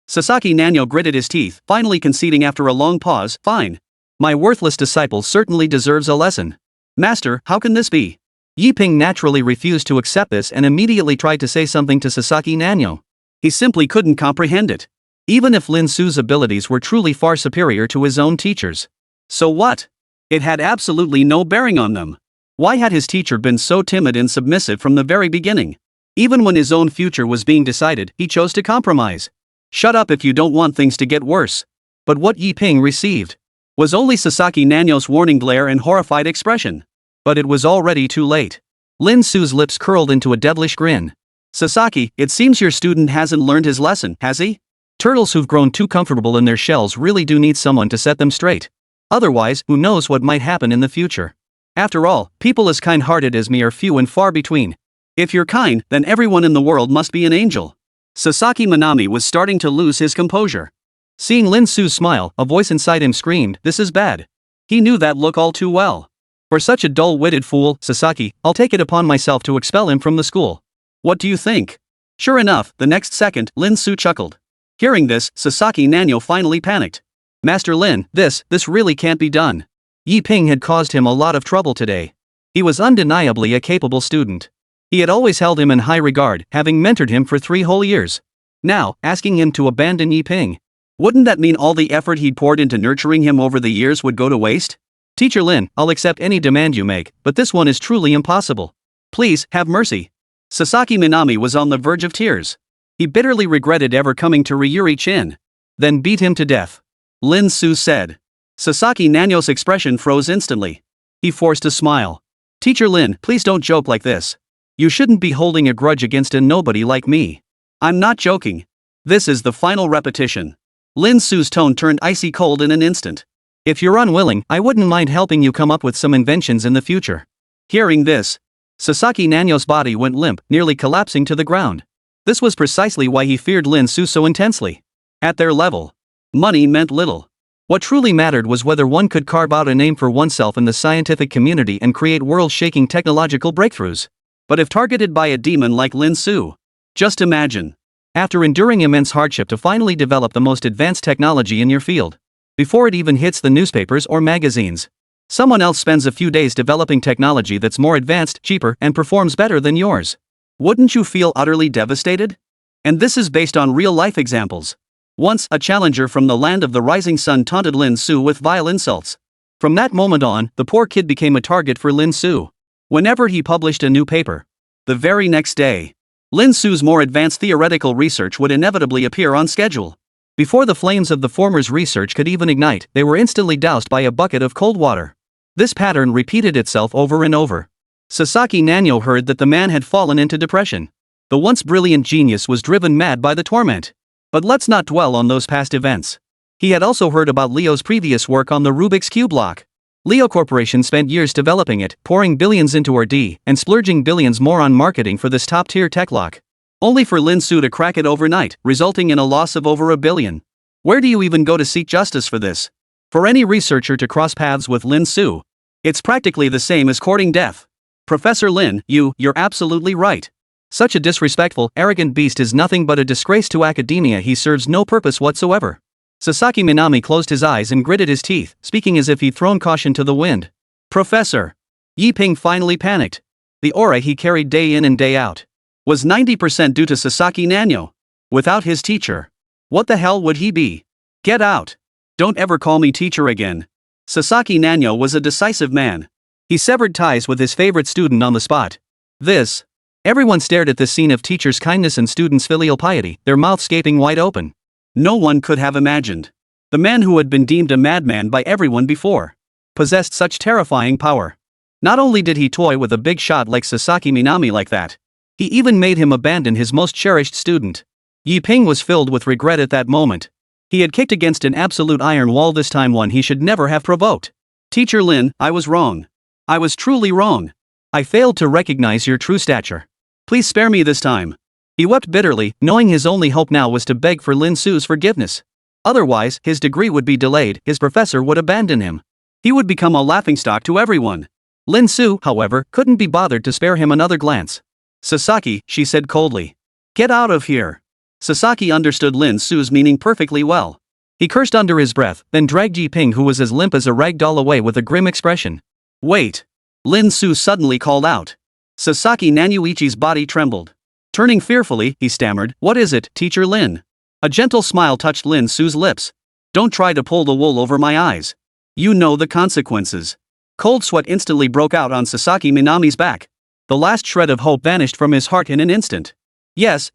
Sasaki Nanyo gritted his teeth, finally conceding after a long pause, fine. My worthless disciple certainly deserves a lesson. Master, how can this be? Yiping naturally refused to accept this and immediately tried to say something to Sasaki Nanyo. He simply couldn't comprehend it. Even if Lin Su's abilities were truly far superior to his own teacher's. So what? It had absolutely no bearing on them. Why had his teacher been so timid and submissive from the very beginning? Even when his own future was being decided, he chose to compromise. Shut up if you don't want things to get worse. But what Yiping received was only Sasaki Nanyo's warning glare and horrified expression. But it was already too late. Lin Su's lips curled into a devilish grin. Sasaki, it seems your student hasn't learned his lesson, has he? Turtles who've grown too comfortable in their shells really do need someone to set them straight. Otherwise, who knows what might happen in the future. After all, people as kind-hearted as me are few and far between. If you're kind, then everyone in the world must be an angel. Sasaki Minami was starting to lose his composure. Seeing Lin Su's smile, a voice inside him screamed, this is bad. He knew that look all too well. For such a dull-witted fool, Sasaki, I'll take it upon myself to expel him from the school. What do you think? Sure enough, the next second, Lin Su chuckled. Hearing this, Sasaki Nanyo finally panicked. Master Lin, this really can't be done. Yiping had caused him a lot of trouble today. He was undeniably a capable student. He had always held him in high regard, having mentored him for 3 whole years. Now, asking him to abandon Yiping. Wouldn't that mean all the effort he'd poured into nurturing him over the years would go to waste? Teacher Lin, I'll accept any demand you make, but this one is truly impossible. Please, have mercy. Sasaki Minami was on the verge of tears. He bitterly regretted ever coming to Ryuri Chin. Then beat him to death. Lin Su said. Sasaki Nanyo's expression froze instantly. He forced a smile. Teacher Lin, please don't joke like this. You shouldn't be holding a grudge against a nobody like me. I'm not joking. This is the final repetition. Lin Su's tone turned icy cold in an instant. If you're unwilling, I wouldn't mind helping you come up with some inventions in the future. Hearing this, Sasaki Nanyo's body went limp, nearly collapsing to the ground. This was precisely why he feared Lin Su so intensely. At their level, money meant little. What truly mattered was whether one could carve out a name for oneself in the scientific community and create world-shaking technological breakthroughs. But if targeted by a demon like Lin Su, just imagine. After enduring immense hardship to finally develop the most advanced technology in your field, before it even hits the newspapers or magazines, someone else spends a few days developing technology that's more advanced, cheaper, and performs better than yours. Wouldn't you feel utterly devastated? And this is based on real-life examples. Once, a challenger from the land of the rising sun taunted Lin Su with vile insults. From that moment on, the poor kid became a target for Lin Su. Whenever he published a new paper, the very next day, Lin Su's more advanced theoretical research would inevitably appear on schedule. Before the flames of the former's research could even ignite, they were instantly doused by a bucket of cold water. This pattern repeated itself over and over. Sasaki Nanyo heard that the man had fallen into depression. The once brilliant genius was driven mad by the torment. But let's not dwell on those past events. He had also heard about Leo's previous work on the Rubik's Cube lock. Leo Corporation spent years developing it, pouring billions into R&D, and splurging billions more on marketing for this top-tier tech lock. Only for Lin Su to crack it overnight, resulting in a loss of over $1 billion. Where do you even go to seek justice for this? For any researcher to cross paths with Lin Su, it's practically the same as courting death. Professor Lin, you're absolutely right. Such a disrespectful, arrogant beast is nothing but a disgrace to academia. He serves no purpose whatsoever. Sasaki Minami closed his eyes and gritted his teeth, speaking as if he'd thrown caution to the wind. Professor. Yi Ping finally panicked. The aura he carried day in and day out was 90% due to Sasaki Nanyo. Without his teacher, what the hell would he be? Get out. Don't ever call me teacher again. Sasaki Nanyo was a decisive man. He severed ties with his favorite student on the spot. Everyone stared at this scene of teachers' kindness and students' filial piety, their mouths gaping wide open. No one could have imagined. The man who had been deemed a madman by everyone before possessed such terrifying power. Not only did he toy with a big shot like Sasaki Minami like that, he even made him abandon his most cherished student. Yi Ping was filled with regret at that moment. He had kicked against an absolute iron wall, this time one he should never have provoked. Teacher Lin, I was wrong. I was truly wrong. I failed to recognize your true stature. Please spare me this time. He wept bitterly, knowing his only hope now was to beg for Lin Su's forgiveness. Otherwise, his degree would be delayed, his professor would abandon him. He would become a laughingstock to everyone. Lin Su, however, couldn't be bothered to spare him another glance. Sasaki, she said coldly. Get out of here. Sasaki understood Lin Su's meaning perfectly well. He cursed under his breath, then dragged Yi Ping, who was as limp as a rag doll, away with a grim expression. Wait. Lin Su suddenly called out. Sasaki Nanyuichi's body trembled. Turning fearfully, he stammered, What is it, Teacher Lin? A gentle smile touched Lin Su's lips. Don't try to pull the wool over my eyes. You know the consequences. Cold sweat instantly broke out on Sasaki Minami's back. The last shred of hope vanished from his heart in an instant. Yes.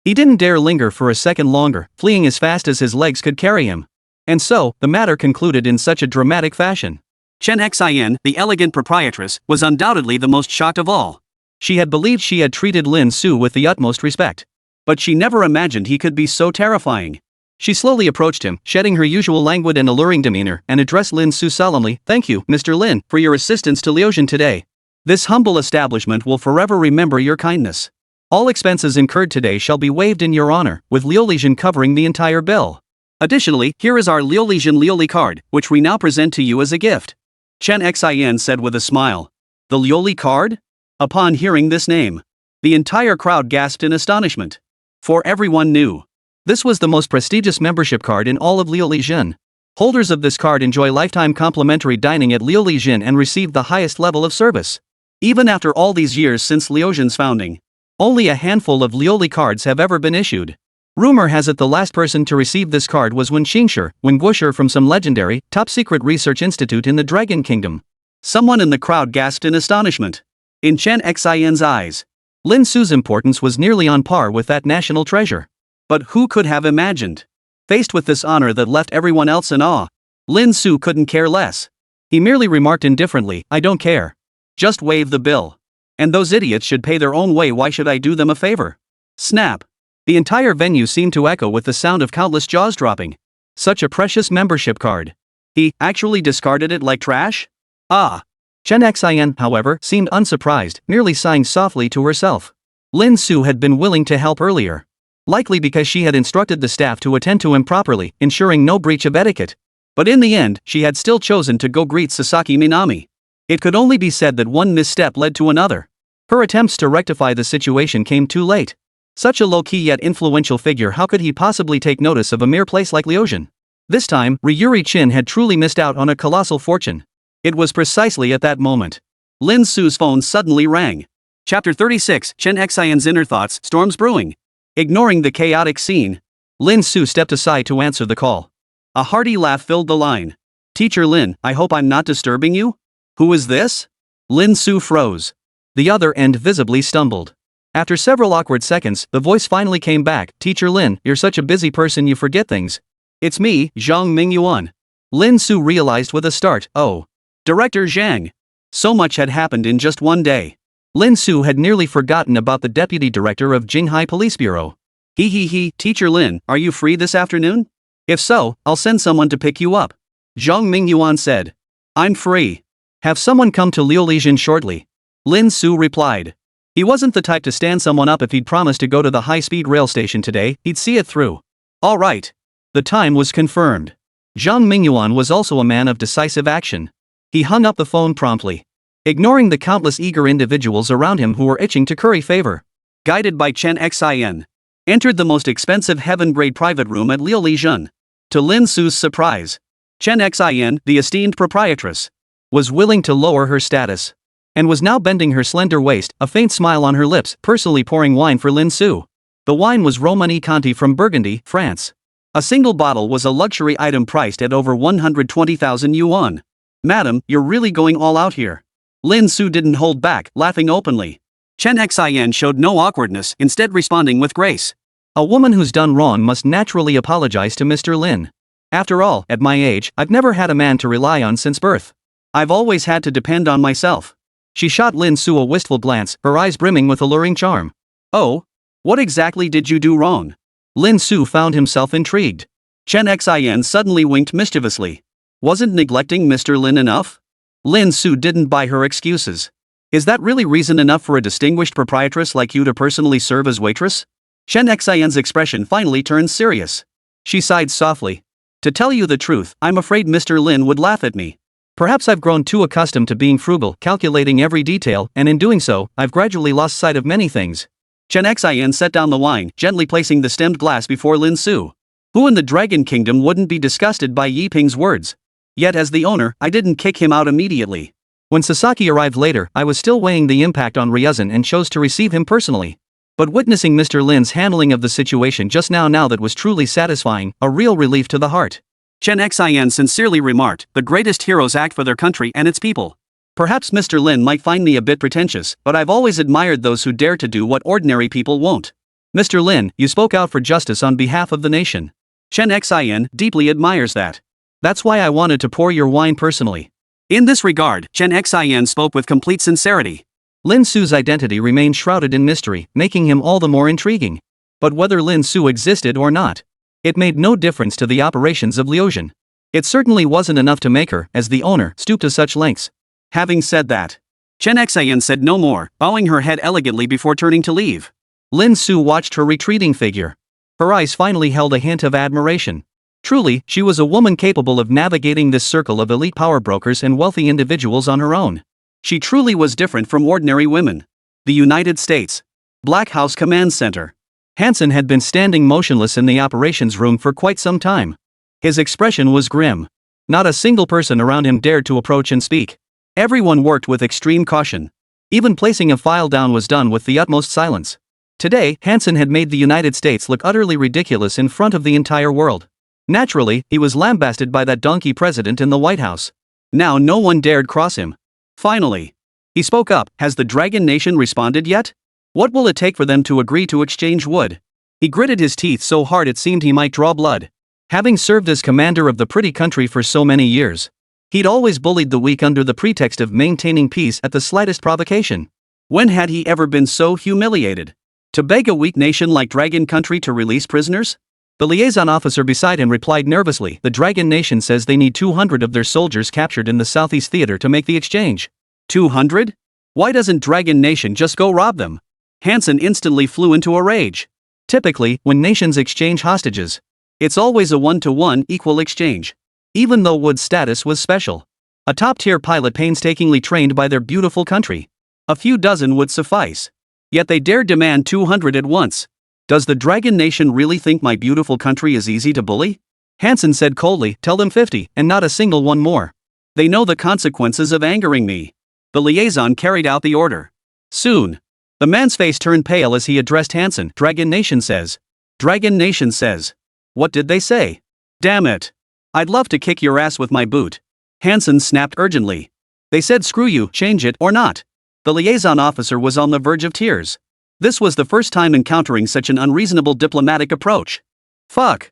He didn't dare linger for a second longer, fleeing as fast as his legs could carry him. And so, the matter concluded in such a dramatic fashion. Chen Xin, the elegant proprietress, was undoubtedly the most shocked of all. She had believed she had treated Lin Su with the utmost respect. But she never imagined he could be so terrifying. She slowly approached him, shedding her usual languid and alluring demeanor, and addressed Lin Su solemnly. Thank you, Mr. Lin, for your assistance to Liujian today. This humble establishment will forever remember your kindness. All expenses incurred today shall be waived in your honor, with Liujian covering the entire bill. Additionally, here is our Liujian Liuli card, which we now present to you as a gift. Chen Xin said with a smile. The Liuli card? Upon hearing this name, the entire crowd gasped in astonishment. For everyone knew this was the most prestigious membership card in all of Liujian. Holders of this card enjoy lifetime complimentary dining at Liujian and receive the highest level of service. Even after all these years since Liujian's founding, only a handful of Liuli cards have ever been issued. Rumor has it the last person to receive this card was Wen Guosher from some legendary, top-secret research institute in the Dragon Kingdom. Someone in the crowd gasped in astonishment. In Chen Xin's eyes, Lin Su's importance was nearly on par with that national treasure. But who could have imagined? Faced with this honor that left everyone else in awe, Lin Su couldn't care less. He merely remarked indifferently, "I don't care. Just waive the bill. And those idiots should pay their own way, why should I do them a favor?" Snap. The entire venue seemed to echo with the sound of countless jaws dropping. Such a precious membership card. He actually discarded it like trash? Ah. Chen Xin, however, seemed unsurprised, merely sighing softly to herself. Lin Su had been willing to help earlier. Likely because she had instructed the staff to attend to him properly, ensuring no breach of etiquette. But in the end, she had still chosen to go greet Sasaki Minami. It could only be said that one misstep led to another. Her attempts to rectify the situation came too late. Such a low-key yet influential figure, how could he possibly take notice of a mere place like Liujian? This time, Ryuri Chin had truly missed out on a colossal fortune. It was precisely at that moment. Lin Su's phone suddenly rang. Chapter 36, Chen Xian's Inner Thoughts, Storms Brewing. Ignoring the chaotic scene, Lin Su stepped aside to answer the call. A hearty laugh filled the line. "Teacher Lin, I hope I'm not disturbing you? Who is this?" Lin Su froze. The other end visibly stumbled. After several awkward seconds, the voice finally came back. "Teacher Lin, you're such a busy person you forget things." "It's me, Zhang Mingyuan." Lin Su realized with a start, oh. Director Zhang. So much had happened in just one day. Lin Su had nearly forgotten about the deputy director of Jinghai Police Bureau. Teacher Lin, are you free this afternoon? If so, I'll send someone to pick you up. Zhang Mingyuan said. I'm free. Have someone come to Liujian shortly. Lin Su replied. He wasn't the type to stand someone up if he'd promised to go to the high-speed rail station today, he'd see it through. All right. The time was confirmed. Zhang Mingyuan was also a man of decisive action. He hung up the phone promptly, ignoring the countless eager individuals around him who were itching to curry favor. Guided by Chen Xin, entered the most expensive heaven-grade private room at Liujian. To Lin Su's surprise, Chen Xin, the esteemed proprietress, was willing to lower her status, and was now bending her slender waist, a faint smile on her lips, personally pouring wine for Lin Su. The wine was Romani Conti from Burgundy, France. A single bottle was a luxury item priced at over 120,000 yuan. Madam, you're really going all out here. Lin Su didn't hold back, laughing openly. Chen Xin showed no awkwardness, instead responding with grace. A woman who's done wrong must naturally apologize to Mr. Lin. After all, at my age, I've never had a man to rely on since birth. I've always had to depend on myself. She shot Lin Su a wistful glance, her eyes brimming with alluring charm. Oh? What exactly did you do wrong? Lin Su found himself intrigued. Chen Xin suddenly winked mischievously. Wasn't neglecting Mr. Lin enough? Lin Su didn't buy her excuses. Is that really reason enough for a distinguished proprietress like you to personally serve as waitress? Chen Xin's expression finally turned serious. She sighed softly. To tell you the truth, I'm afraid Mr. Lin would laugh at me. Perhaps I've grown too accustomed to being frugal, calculating every detail, and in doing so, I've gradually lost sight of many things. Chen Xin set down the wine, gently placing the stemmed glass before Lin Su. Who in the Dragon Kingdom wouldn't be disgusted by Yi Ping's words? Yet as the owner, I didn't kick him out immediately. When Sasaki arrived later, I was still weighing the impact on Ryuzan and chose to receive him personally. But witnessing Mr. Lin's handling of the situation just now that was truly satisfying, a real relief to the heart. Chen Xin sincerely remarked, the greatest heroes act for their country and its people. Perhaps Mr. Lin might find me a bit pretentious, but I've always admired those who dare to do what ordinary people won't. Mr. Lin, you spoke out for justice on behalf of the nation. Chen Xin deeply admires that. That's why I wanted to pour your wine personally. In this regard, Chen Xin spoke with complete sincerity. Lin Su's identity remained shrouded in mystery, making him all the more intriguing. But whether Lin Su existed or not, it made no difference to the operations of Liujian. It certainly wasn't enough to make her, as the owner, stoop to such lengths. Having said that, Chen Xin said no more, bowing her head elegantly before turning to leave. Lin Su watched her retreating figure. Her eyes finally held a hint of admiration. Truly, she was a woman capable of navigating this circle of elite power brokers and wealthy individuals on her own. She truly was different from ordinary women. The United States Black House Command Center. Hansen had been standing motionless in the operations room for quite some time. His expression was grim. Not a single person around him dared to approach and speak. Everyone worked with extreme caution. Even placing a file down was done with the utmost silence. Today, Hansen had made the United States look utterly ridiculous in front of the entire world. Naturally, he was lambasted by that donkey president in the White House. Now no one dared cross him. Finally, he spoke up. Has the Dragon Nation responded yet? What will it take for them to agree to exchange wood? He gritted his teeth so hard it seemed he might draw blood. Having served as commander of the pretty country for so many years, he'd always bullied the weak under the pretext of maintaining peace at the slightest provocation. When had he ever been so humiliated? To beg a weak nation like Dragon Country to release prisoners? The liaison officer beside him replied nervously, "The Dragon Nation says they need 200 of their soldiers captured in the Southeast Theater to make the exchange." 200? Why doesn't Dragon Nation just go rob them? Hansen instantly flew into a rage. Typically, when nations exchange hostages, it's always a one-to-one equal exchange. Even though Wood's status was special, a top-tier pilot painstakingly trained by their beautiful country, a few dozen would suffice. Yet they dared demand 200 at once. Does the Dragon Nation really think my beautiful country is easy to bully? Hansen said coldly, "Tell them 50, and not a single one more. They know the consequences of angering me." The liaison carried out the order. Soon, the man's face turned pale as he addressed Hansen. "Dragon Nation says." "Dragon Nation says." What did they say? Damn it. I'd love to kick your ass with my boot. Hansen snapped urgently. They said screw you, change it or not. The liaison officer was on the verge of tears. This was the first time encountering such an unreasonable diplomatic approach. Fuck.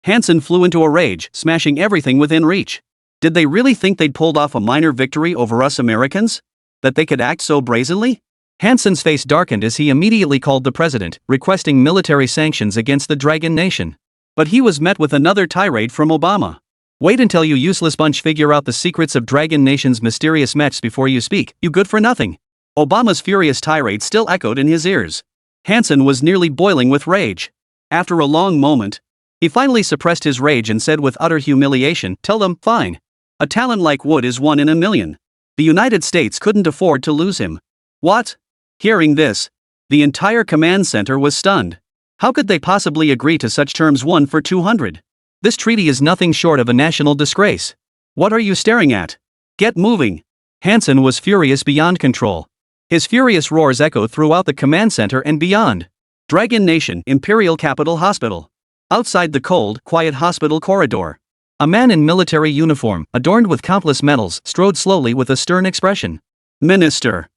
Hansen flew into a rage, smashing everything within reach. Did they really think they'd pulled off a minor victory over us Americans? That they could act so brazenly? Hansen's face darkened as he immediately called the president, requesting military sanctions against the Dragon Nation. But he was met with another tirade from Obama. "Wait until you useless bunch figure out the secrets of Dragon Nation's mysterious mechs before you speak, you good for nothing." Obama's furious tirade still echoed in his ears. Hansen was nearly boiling with rage. After a long moment, he finally suppressed his rage and said with utter humiliation, "Tell them, fine. A talent like Wood is 1 in a million. The United States couldn't afford to lose him." What? Hearing this, the entire command center was stunned. How could they possibly agree to such terms 1 for 200? This treaty is nothing short of a national disgrace. What are you staring at? Get moving. Hansen was furious beyond control. His furious roars echoed throughout the command center and beyond. Dragon Nation, Imperial Capital Hospital. Outside the cold, quiet hospital corridor, a man in military uniform, adorned with countless medals, strode slowly with a stern expression. Minister.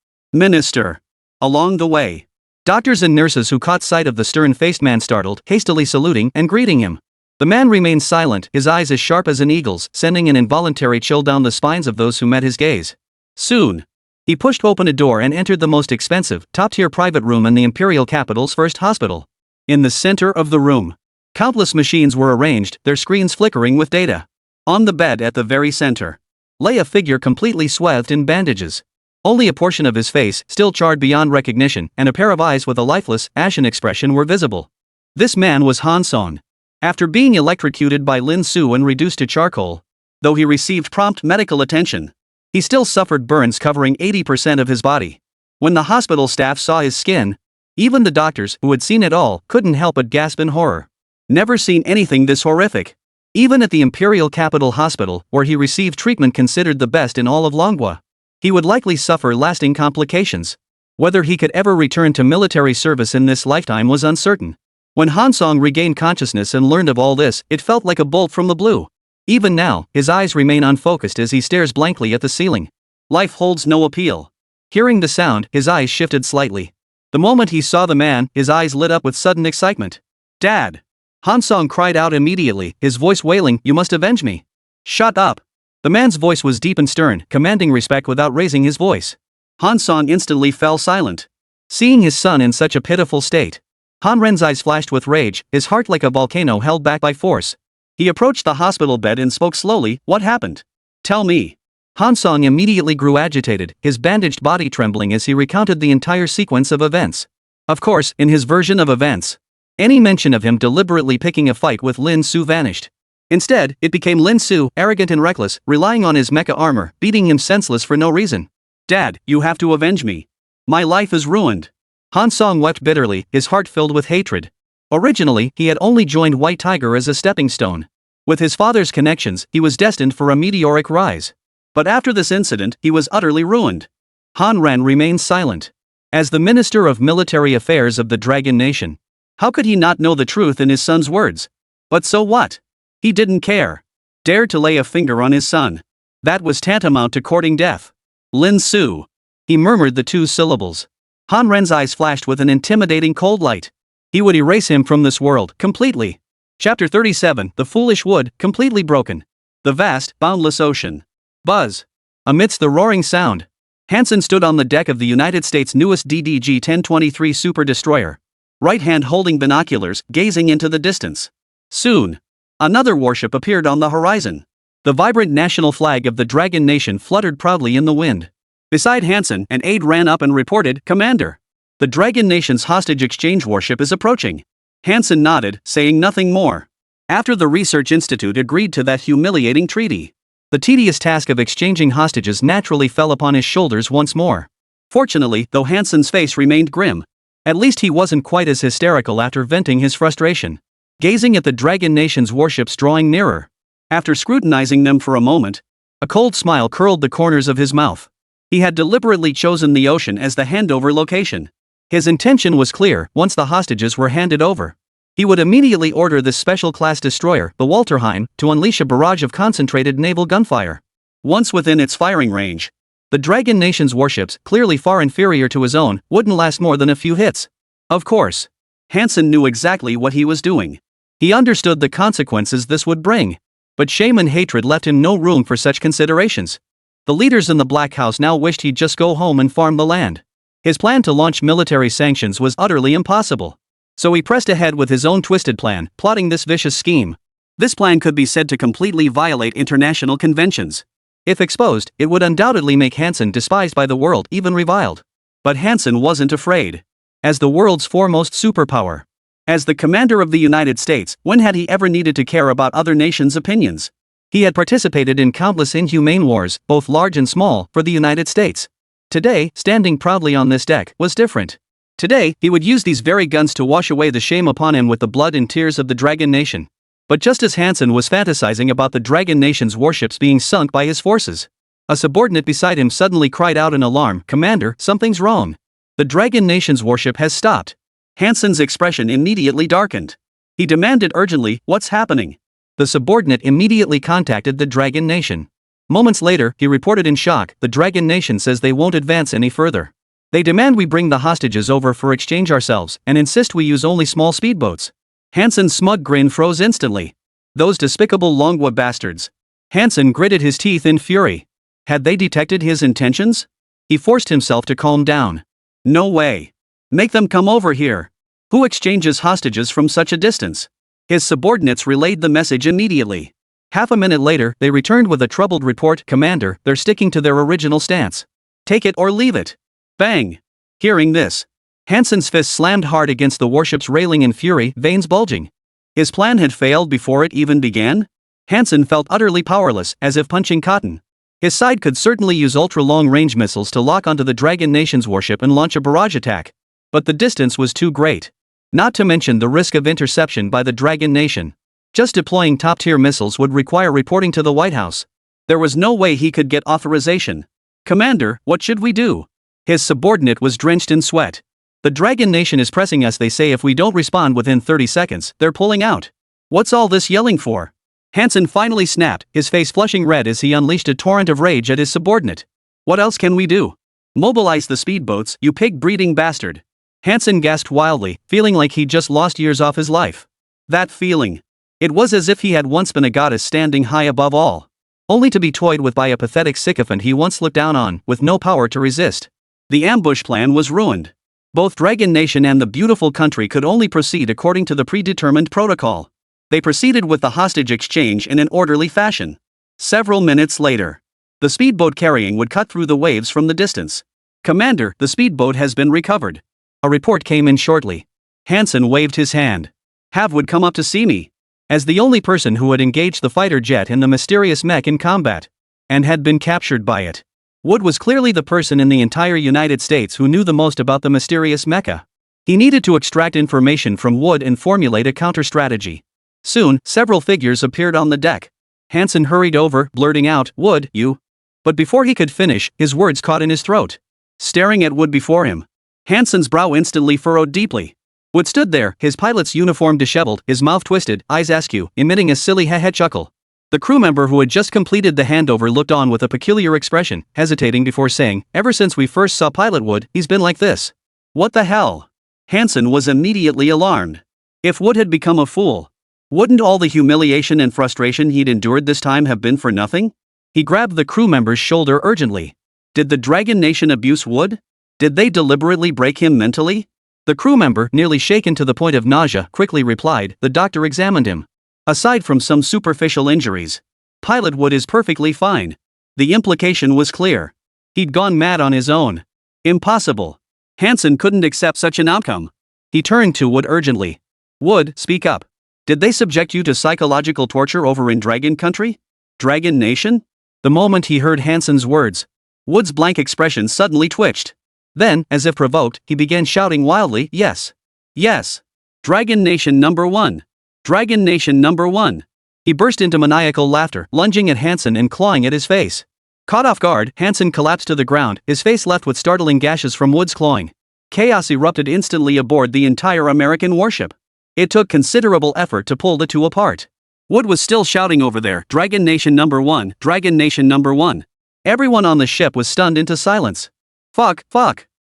Along the way, doctors and nurses who caught sight of the stern-faced man startled, hastily saluting and greeting him. The man remained silent, his eyes as sharp as an eagle's, sending an involuntary chill down the spines of those who met his gaze. Soon, he pushed open a door and entered the most expensive, top-tier private room in the Imperial Capital's first hospital. In the center of the room, countless machines were arranged, their screens flickering with data. On the bed at the very center lay a figure completely swathed in bandages. Only a portion of his face, still charred beyond recognition, and a pair of eyes with a lifeless, ashen expression were visible. This man was Han Song. After being electrocuted by Lin Su and reduced to charcoal, though he received prompt medical attention, he still suffered burns covering 80% of his body. When the hospital staff saw his skin, even the doctors, who had seen it all, couldn't help but gasp in horror. Never seen anything this horrific. Even at the Imperial Capital Hospital, where he received treatment considered the best in all of Manhwa, he would likely suffer lasting complications. Whether he could ever return to military service in this lifetime was uncertain. When Han Song regained consciousness and learned of all this, it felt like a bolt from the blue. Even now, his eyes remain unfocused as he stares blankly at the ceiling. Life holds no appeal. Hearing the sound, his eyes shifted slightly. The moment he saw the man, his eyes lit up with sudden excitement. "Dad!" Han Song cried out immediately, his voice wailing, "You must avenge me." "Shut up!" The man's voice was deep and stern, commanding respect without raising his voice. Han Song instantly fell silent. Seeing his son in such a pitiful state, Han Ren's eyes flashed with rage, his heart like a volcano held back by force. He approached the hospital bed and spoke slowly, "What happened? Tell me." Han Song immediately grew agitated, his bandaged body trembling as he recounted the entire sequence of events. Of course, in his version of events, any mention of him deliberately picking a fight with Lin Su vanished. Instead, it became Lin Su, arrogant and reckless, relying on his mecha armor, beating him senseless for no reason. "Dad, you have to avenge me. My life is ruined." Han Song wept bitterly, his heart filled with hatred. Originally, he had only joined White Tiger as a stepping stone. With his father's connections, he was destined for a meteoric rise. But after this incident, he was utterly ruined. Han Ren remained silent. As the Minister of Military Affairs of the Dragon Nation, how could he not know the truth in his son's words? But so what? He didn't care. Dared to lay a finger on his son. That was tantamount to courting death. Lin Su. He murmured the 2 syllables. Han Ren's eyes flashed with an intimidating cold light. He would erase him from this world, completely. Chapter 37, The Foolish Wood, Completely Broken. The vast, boundless ocean. Buzz. Amidst the roaring sound, Hansen stood on the deck of the United States' newest DDG-1023 super destroyer, right hand holding binoculars, gazing into the distance. Soon, another warship appeared on the horizon. The vibrant national flag of the Dragon Nation fluttered proudly in the wind. Beside Hansen, an aide ran up and reported, "Commander, the Dragon Nation's hostage exchange warship is approaching." Hansen nodded, saying nothing more. After the Research Institute agreed to that humiliating treaty, the tedious task of exchanging hostages naturally fell upon his shoulders once more. Fortunately, though Hansen's face remained grim, at least he wasn't quite as hysterical after venting his frustration, gazing at the Dragon Nation's warships drawing nearer. After scrutinizing them for a moment, a cold smile curled the corners of his mouth. He had deliberately chosen the ocean as the handover location. His intention was clear: once the hostages were handed over, he would immediately order this special class destroyer, the Walterheim, to unleash a barrage of concentrated naval gunfire. Once within its firing range, the Dragon Nation's warships, clearly far inferior to his own, wouldn't last more than a few hits. Of course, Hansen knew exactly what he was doing. He understood the consequences this would bring. But shame and hatred left him no room for such considerations. The leaders in the Black House now wished he'd just go home and farm the land. His plan to launch military sanctions was utterly impossible. So he pressed ahead with his own twisted plan, plotting this vicious scheme. This plan could be said to completely violate international conventions. If exposed, it would undoubtedly make Hansen despised by the world, even reviled. But Hansen wasn't afraid. As the world's foremost superpower, as the commander of the United States, when had he ever needed to care about other nations' opinions? He had participated in countless inhumane wars, both large and small, for the United States. Today, standing proudly on this deck, was different. Today, he would use these very guns to wash away the shame upon him with the blood and tears of the Dragon Nation. But just as Hansen was fantasizing about the Dragon Nation's warships being sunk by his forces, a subordinate beside him suddenly cried out in alarm, "Commander, something's wrong. The Dragon Nation's warship has stopped." Hansen's expression immediately darkened. He demanded urgently, "What's happening?" The subordinate immediately contacted the Dragon Nation. Moments later, he reported in shock, "The Dragon Nation says they won't advance any further. They demand we bring the hostages over for exchange ourselves, and insist we use only small speedboats." Hansen's smug grin froze instantly. Those despicable Longwa bastards. Hansen gritted his teeth in fury. Had they detected his intentions? He forced himself to calm down. No way. Make them come over here. Who exchanges hostages from such a distance? His subordinates relayed the message immediately. Half a minute later, they returned with a troubled report, "Commander, they're sticking to their original stance. Take it or leave it." Bang! Hearing this, Hansen's fist slammed hard against the warship's railing in fury, veins bulging. His plan had failed before it even began? Hansen felt utterly powerless, as if punching cotton. His side could certainly use ultra-long-range missiles to lock onto the Dragon Nation's warship and launch a barrage attack. But the distance was too great. Not to mention the risk of interception by the Dragon Nation. Just deploying top-tier missiles would require reporting to the White House. There was no way he could get authorization. "Commander, what should we do?" His subordinate was drenched in sweat. "The Dragon Nation is pressing us. They say if we don't respond within 30 seconds, they're pulling out." "What's all this yelling for?" Hansen finally snapped, his face flushing red as he unleashed a torrent of rage at his subordinate. "What else can we do?" "Mobilize the speedboats, you pig-breeding bastard." Hansen gasped wildly, feeling like he'd just lost years off his life. That feeling. It was as if he had once been a goddess standing high above all, only to be toyed with by a pathetic sycophant he once looked down on, with no power to resist. The ambush plan was ruined. Both Dragon Nation and the beautiful country could only proceed according to the predetermined protocol. They proceeded with the hostage exchange in an orderly fashion. Several minutes later, the speedboat carrying would cut through the waves from the distance. "Commander, the speedboat has been recovered." A report came in shortly. Hansen waved his hand. Have would come up to see me. As the only person who had engaged the fighter jet and the mysterious mech in combat, and had been captured by it, Wood was clearly the person in the entire United States who knew the most about the mysterious mecha. He needed to extract information from Wood and formulate a counter-strategy. Soon, several figures appeared on the deck. Hansen hurried over, blurting out, "Wood, you..." But before he could finish, his words caught in his throat. Staring at Wood before him, Hansen's brow instantly furrowed deeply. Wood stood there, his pilot's uniform disheveled, his mouth twisted, eyes askew, emitting a silly heh-heh chuckle. The crew member who had just completed the handover looked on with a peculiar expression, hesitating before saying, "Ever since we first saw Pilot Wood, he's been like this." What the hell? Hansen was immediately alarmed. If Wood had become a fool, wouldn't all the humiliation and frustration he'd endured this time have been for nothing? He grabbed the crew member's shoulder urgently. Did the Dragon Nation abuse Wood? Did they deliberately break him mentally? The crew member, nearly shaken to the point of nausea, quickly replied. The doctor examined him. Aside from some superficial injuries, Pilot Wood is perfectly fine. The implication was clear. He'd gone mad on his own. Impossible. Hansen couldn't accept such an outcome. He turned to Wood urgently. Wood, speak up. Did they subject you to psychological torture over in Dragon Country? Dragon Nation? The moment he heard Hansen's words, Wood's blank expression suddenly twitched. Then, as if provoked, he began shouting wildly, yes. Yes. Dragon Nation number 1. Dragon Nation number 1. He burst into maniacal laughter, lunging at Hansen and clawing at his face. Caught off guard, Hansen collapsed to the ground, his face left with startling gashes from Wood's clawing. Chaos erupted instantly aboard the entire American warship. It took considerable effort to pull the two apart. Wood was still shouting over there, Dragon Nation number 1, Dragon Nation number 1. Everyone on the ship was stunned into silence. Fuck.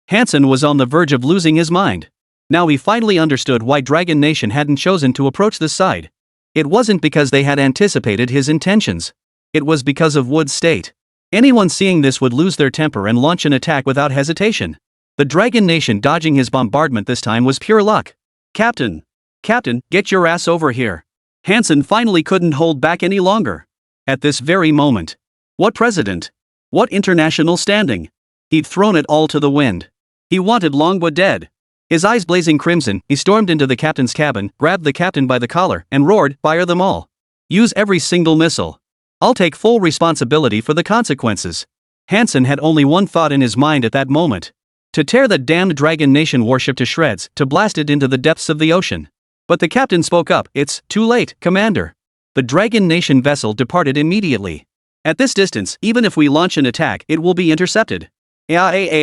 Hansen was on the verge of losing his mind. Now he finally understood why Dragon Nation hadn't chosen to approach this side. It wasn't because they had anticipated his intentions. It was because of Wood's state. Anyone seeing this would lose their temper and launch an attack without hesitation. The Dragon Nation dodging his bombardment this time was pure luck. Captain, get your ass over here. Hansen finally couldn't hold back any longer. At this very moment. What president? What international standing? He'd thrown it all to the wind. He wanted Longwood dead. His eyes blazing crimson, he stormed into the captain's cabin, grabbed the captain by the collar, and roared, fire them all. Use every single missile. I'll take full responsibility for the consequences. Hansen had only one thought in his mind at that moment. To tear the damned Dragon Nation warship to shreds, to blast it into the depths of the ocean. But the captain spoke up, it's too late, Commander. The Dragon Nation vessel departed immediately. At this distance, even if we launch an attack, it will be intercepted. Damn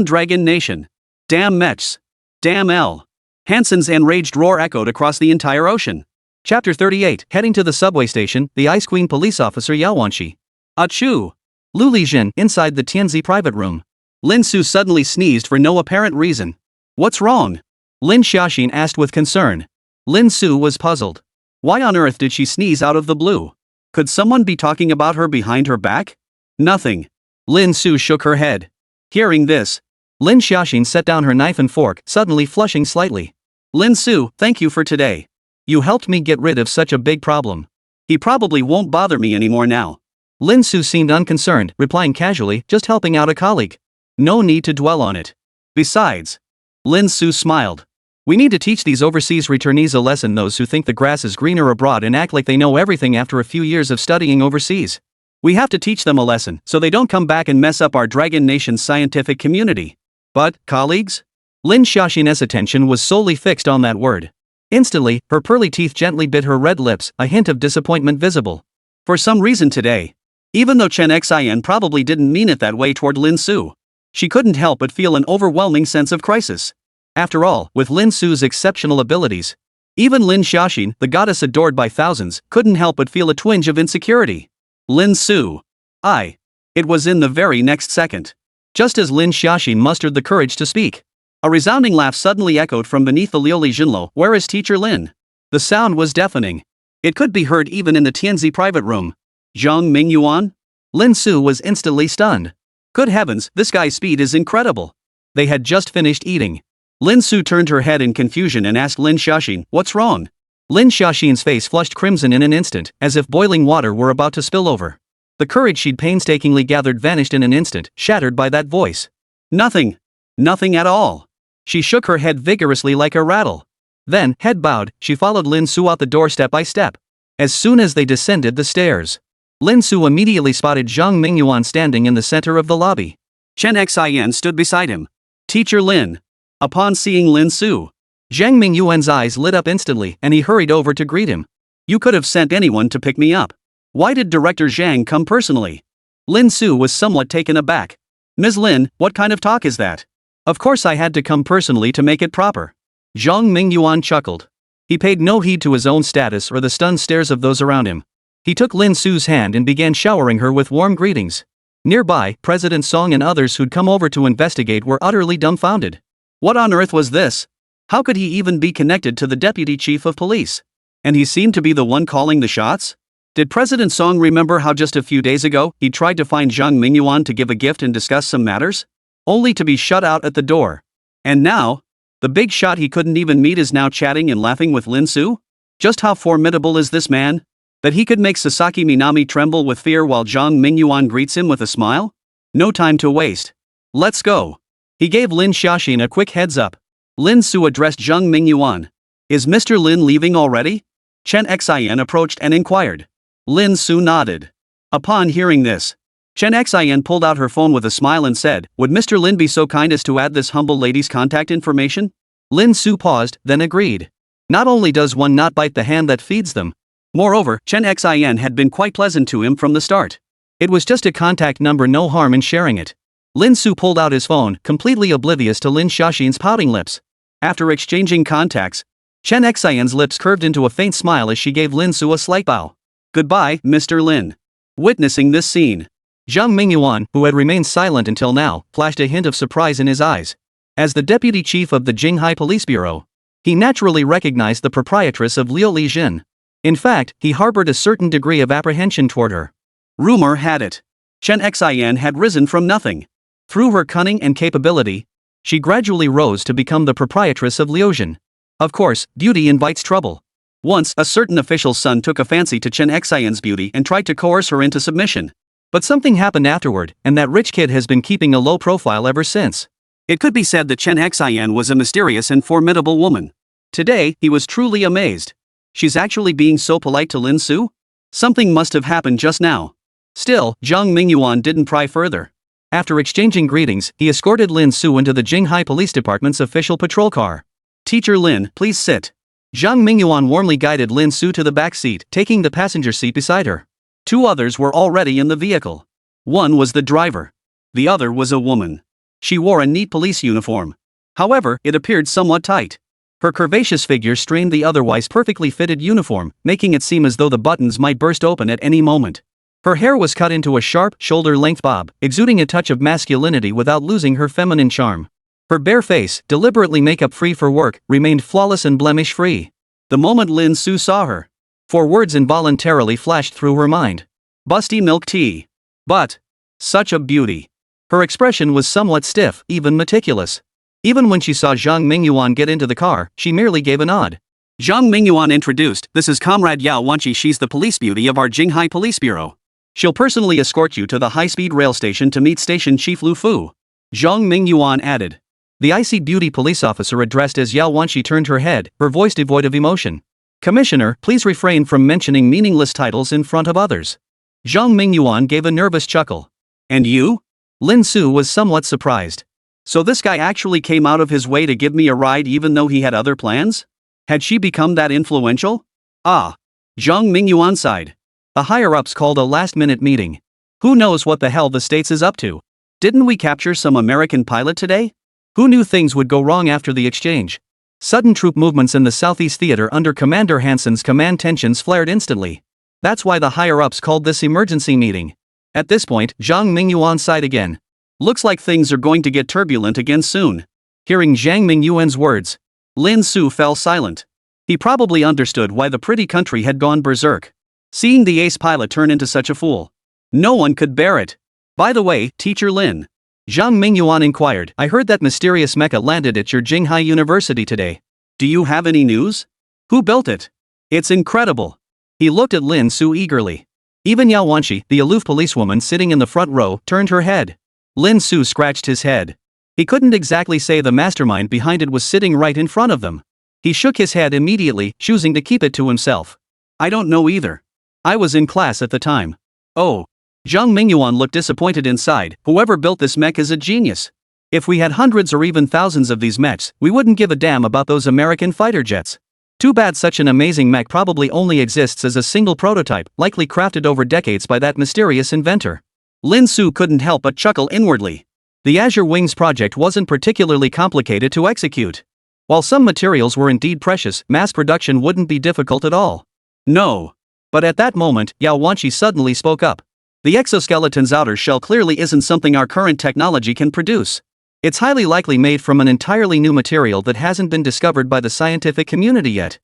Dragon Nation. Damn Mechs. Damn L. Hansen's enraged roar echoed across the entire ocean. Chapter 38. Heading to the subway station, the Ice Queen police officer Yao Wanshi. Achoo! Lu Lijin, inside the Tianzi private room. Lin Su suddenly sneezed for no apparent reason. What's wrong? Lin Xiaoxin asked with concern. Lin Su was puzzled. Why on earth did she sneeze out of the blue? Could someone be talking about her behind her back? Nothing. Lin Su shook her head. Hearing this, Lin Xiaoxin set down her knife and fork, suddenly flushing slightly. Lin Su, thank you for today. You helped me get rid of such a big problem. He probably won't bother me anymore now. Lin Su seemed unconcerned, replying casually, just helping out a colleague. No need to dwell on it. Besides, Lin Su smiled. We need to teach these overseas returnees a lesson, those who think the grass is greener abroad and act like they know everything after a few years of studying overseas. We have to teach them a lesson so they don't come back and mess up our Dragon Nation's scientific community. But, colleagues? Lin Xiaoxin's attention was solely fixed on that word. Instantly, her pearly teeth gently bit her red lips, a hint of disappointment visible. For some reason today, even though Chen Xin probably didn't mean it that way toward Lin Su, she couldn't help but feel an overwhelming sense of crisis. After all, with Lin Su's exceptional abilities, even Lin Xiaoxin, the goddess adored by thousands, couldn't help but feel a twinge of insecurity. Lin Su. It was in the very next second. Just as Lin Xiaoxin mustered the courage to speak, a resounding laugh suddenly echoed from beneath the Liuli Jinlo. Where is Teacher Lin? The sound was deafening. It could be heard even in the Tianzi private room. Zhang Mingyuan? Lin Su was instantly stunned. Good heavens, this guy's speed is incredible. They had just finished eating. Lin Su turned her head in confusion and asked Lin Xiaoxin, what's wrong? Lin Xiaoxin's face flushed crimson in an instant, as if boiling water were about to spill over. The courage she'd painstakingly gathered vanished in an instant, shattered by that voice. Nothing. Nothing at all. She shook her head vigorously like a rattle. Then, head bowed, she followed Lin Su out the door step by step. As soon as they descended the stairs, Lin Su immediately spotted Zhang Mingyuan standing in the center of the lobby. Chen Xin stood beside him. Teacher Lin. Upon seeing Lin Su, Zhang Mingyuan's eyes lit up instantly and he hurried over to greet him. You could have sent anyone to pick me up. Why did Director Zhang come personally? Lin Su was somewhat taken aback. Ms. Lin, what kind of talk is that? Of course I had to come personally to make it proper. Zhang Mingyuan chuckled. He paid no heed to his own status or the stunned stares of those around him. He took Lin Su's hand and began showering her with warm greetings. Nearby, President Song and others who'd come over to investigate were utterly dumbfounded. What on earth was this? How could he even be connected to the deputy chief of police? And he seemed to be the one calling the shots? Did President Song remember how just a few days ago he tried to find Zhang Mingyuan to give a gift and discuss some matters? Only to be shut out at the door. And now, the big shot he couldn't even meet is now chatting and laughing with Lin Su? Just how formidable is this man? That he could make Sasaki Minami tremble with fear while Zhang Mingyuan greets him with a smile? No time to waste. Let's go. He gave Lin Xiaoxin a quick heads up. Lin Su addressed Zhang Mingyuan. Is Mr. Lin leaving already? Chen Xian approached and inquired. Lin Su nodded. Upon hearing this, Chen Xian pulled out her phone with a smile and said, "Would Mr. Lin be so kind as to add this humble lady's contact information?" Lin Su paused, then agreed. Not only does one not bite the hand that feeds them. Moreover, Chen Xian had been quite pleasant to him from the start. It was just a contact number, no harm in sharing it. Lin Su pulled out his phone, completely oblivious to Lin Xiaoxin's pouting lips. After exchanging contacts, Chen Xian's lips curved into a faint smile as she gave Lin Su a slight bow. "Goodbye, Mr. Lin." Witnessing this scene, Zhang Mingyuan, who had remained silent until now, flashed a hint of surprise in his eyes. As the deputy chief of the Jinghai Police Bureau, he naturally recognized the proprietress of Liu Lijin. In fact, he harbored a certain degree of apprehension toward her. Rumor had it, Chen Xian had risen from nothing. Through her cunning and capability, she gradually rose to become the proprietress of Liujin. Of course, beauty invites trouble. Once, a certain official's son took a fancy to Chen Xian's beauty and tried to coerce her into submission. But something happened afterward, and that rich kid has been keeping a low profile ever since. It could be said that Chen Xian was a mysterious and formidable woman. Today, he was truly amazed. She's actually being so polite to Lin Su? Something must have happened just now. Still, Zhang Mingyuan didn't pry further. After exchanging greetings, he escorted Lin Su into the Jinghai Police Department's official patrol car. "Teacher Lin, please sit." Zhang Mingyuan warmly guided Lin Su to the back seat, taking the passenger seat beside her. Two others were already in the vehicle. One was the driver. The other was a woman. She wore a neat police uniform. However, it appeared somewhat tight. Her curvaceous figure strained the otherwise perfectly fitted uniform, making it seem as though the buttons might burst open at any moment. Her hair was cut into a sharp, shoulder-length bob, exuding a touch of masculinity without losing her feminine charm. Her bare face, deliberately makeup-free for work, remained flawless and blemish-free. The moment Lin Su saw her, 4 words involuntarily flashed through her mind. Busty milk tea. But, such a beauty. Her expression was somewhat stiff, even meticulous. Even when she saw Zhang Mingyuan get into the car, she merely gave a nod. Zhang Mingyuan introduced, "This is Comrade Yao Wanqi. She's the police beauty of our Jinghai Police Bureau. She'll personally escort you to the high-speed rail station to meet Station Chief Lu Fu." Zhang Mingyuan added. The icy beauty police officer addressed as Yao Wanqi turned her head, her voice devoid of emotion. "Commissioner, please refrain from mentioning meaningless titles in front of others." Zhang Mingyuan gave a nervous chuckle. "And you?" Lin Su was somewhat surprised. "So this guy actually came out of his way to give me a ride even though he had other plans? Had she become that influential?" "Ah." Zhang Mingyuan sighed. The higher-ups called a last-minute meeting. Who knows what the hell the States is up to? Didn't we capture some American pilot today? Who knew things would go wrong after the exchange? Sudden troop movements in the Southeast Theater under Commander Hansen's command, tensions flared instantly. That's why the higher-ups called this emergency meeting. At this point, Zhang Mingyuan sighed again. Looks like things are going to get turbulent again soon. Hearing Zhang Mingyuan's words, Lin Su fell silent. He probably understood why the pretty country had gone berserk. Seeing the ace pilot turn into such a fool. No one could bear it. "By the way, Teacher Lin," Zhang Mingyuan inquired, "I heard that mysterious mecha landed at your Jinghai University today. Do you have any news? Who built it? It's incredible." He looked at Lin Su eagerly. Even Yao Wanqi, the aloof policewoman sitting in the front row, turned her head. Lin Su scratched his head. He couldn't exactly say the mastermind behind it was sitting right in front of them. He shook his head immediately, choosing to keep it to himself. "I don't know either. I was in class at the time." "Oh." Zhang Mingyuan looked disappointed inside. "Whoever built this mech is a genius. If we had hundreds or even thousands of these mechs, we wouldn't give a damn about those American fighter jets. Too bad such an amazing mech probably only exists as a single prototype, likely crafted over decades by that mysterious inventor." Lin Su couldn't help but chuckle inwardly. The Azure Wings project wasn't particularly complicated to execute. While some materials were indeed precious, mass production wouldn't be difficult at all. No. But at that moment, Yao Wanqi suddenly spoke up. The exoskeleton's outer shell clearly isn't something our current technology can produce. It's highly likely made from an entirely new material that hasn't been discovered by the scientific community yet.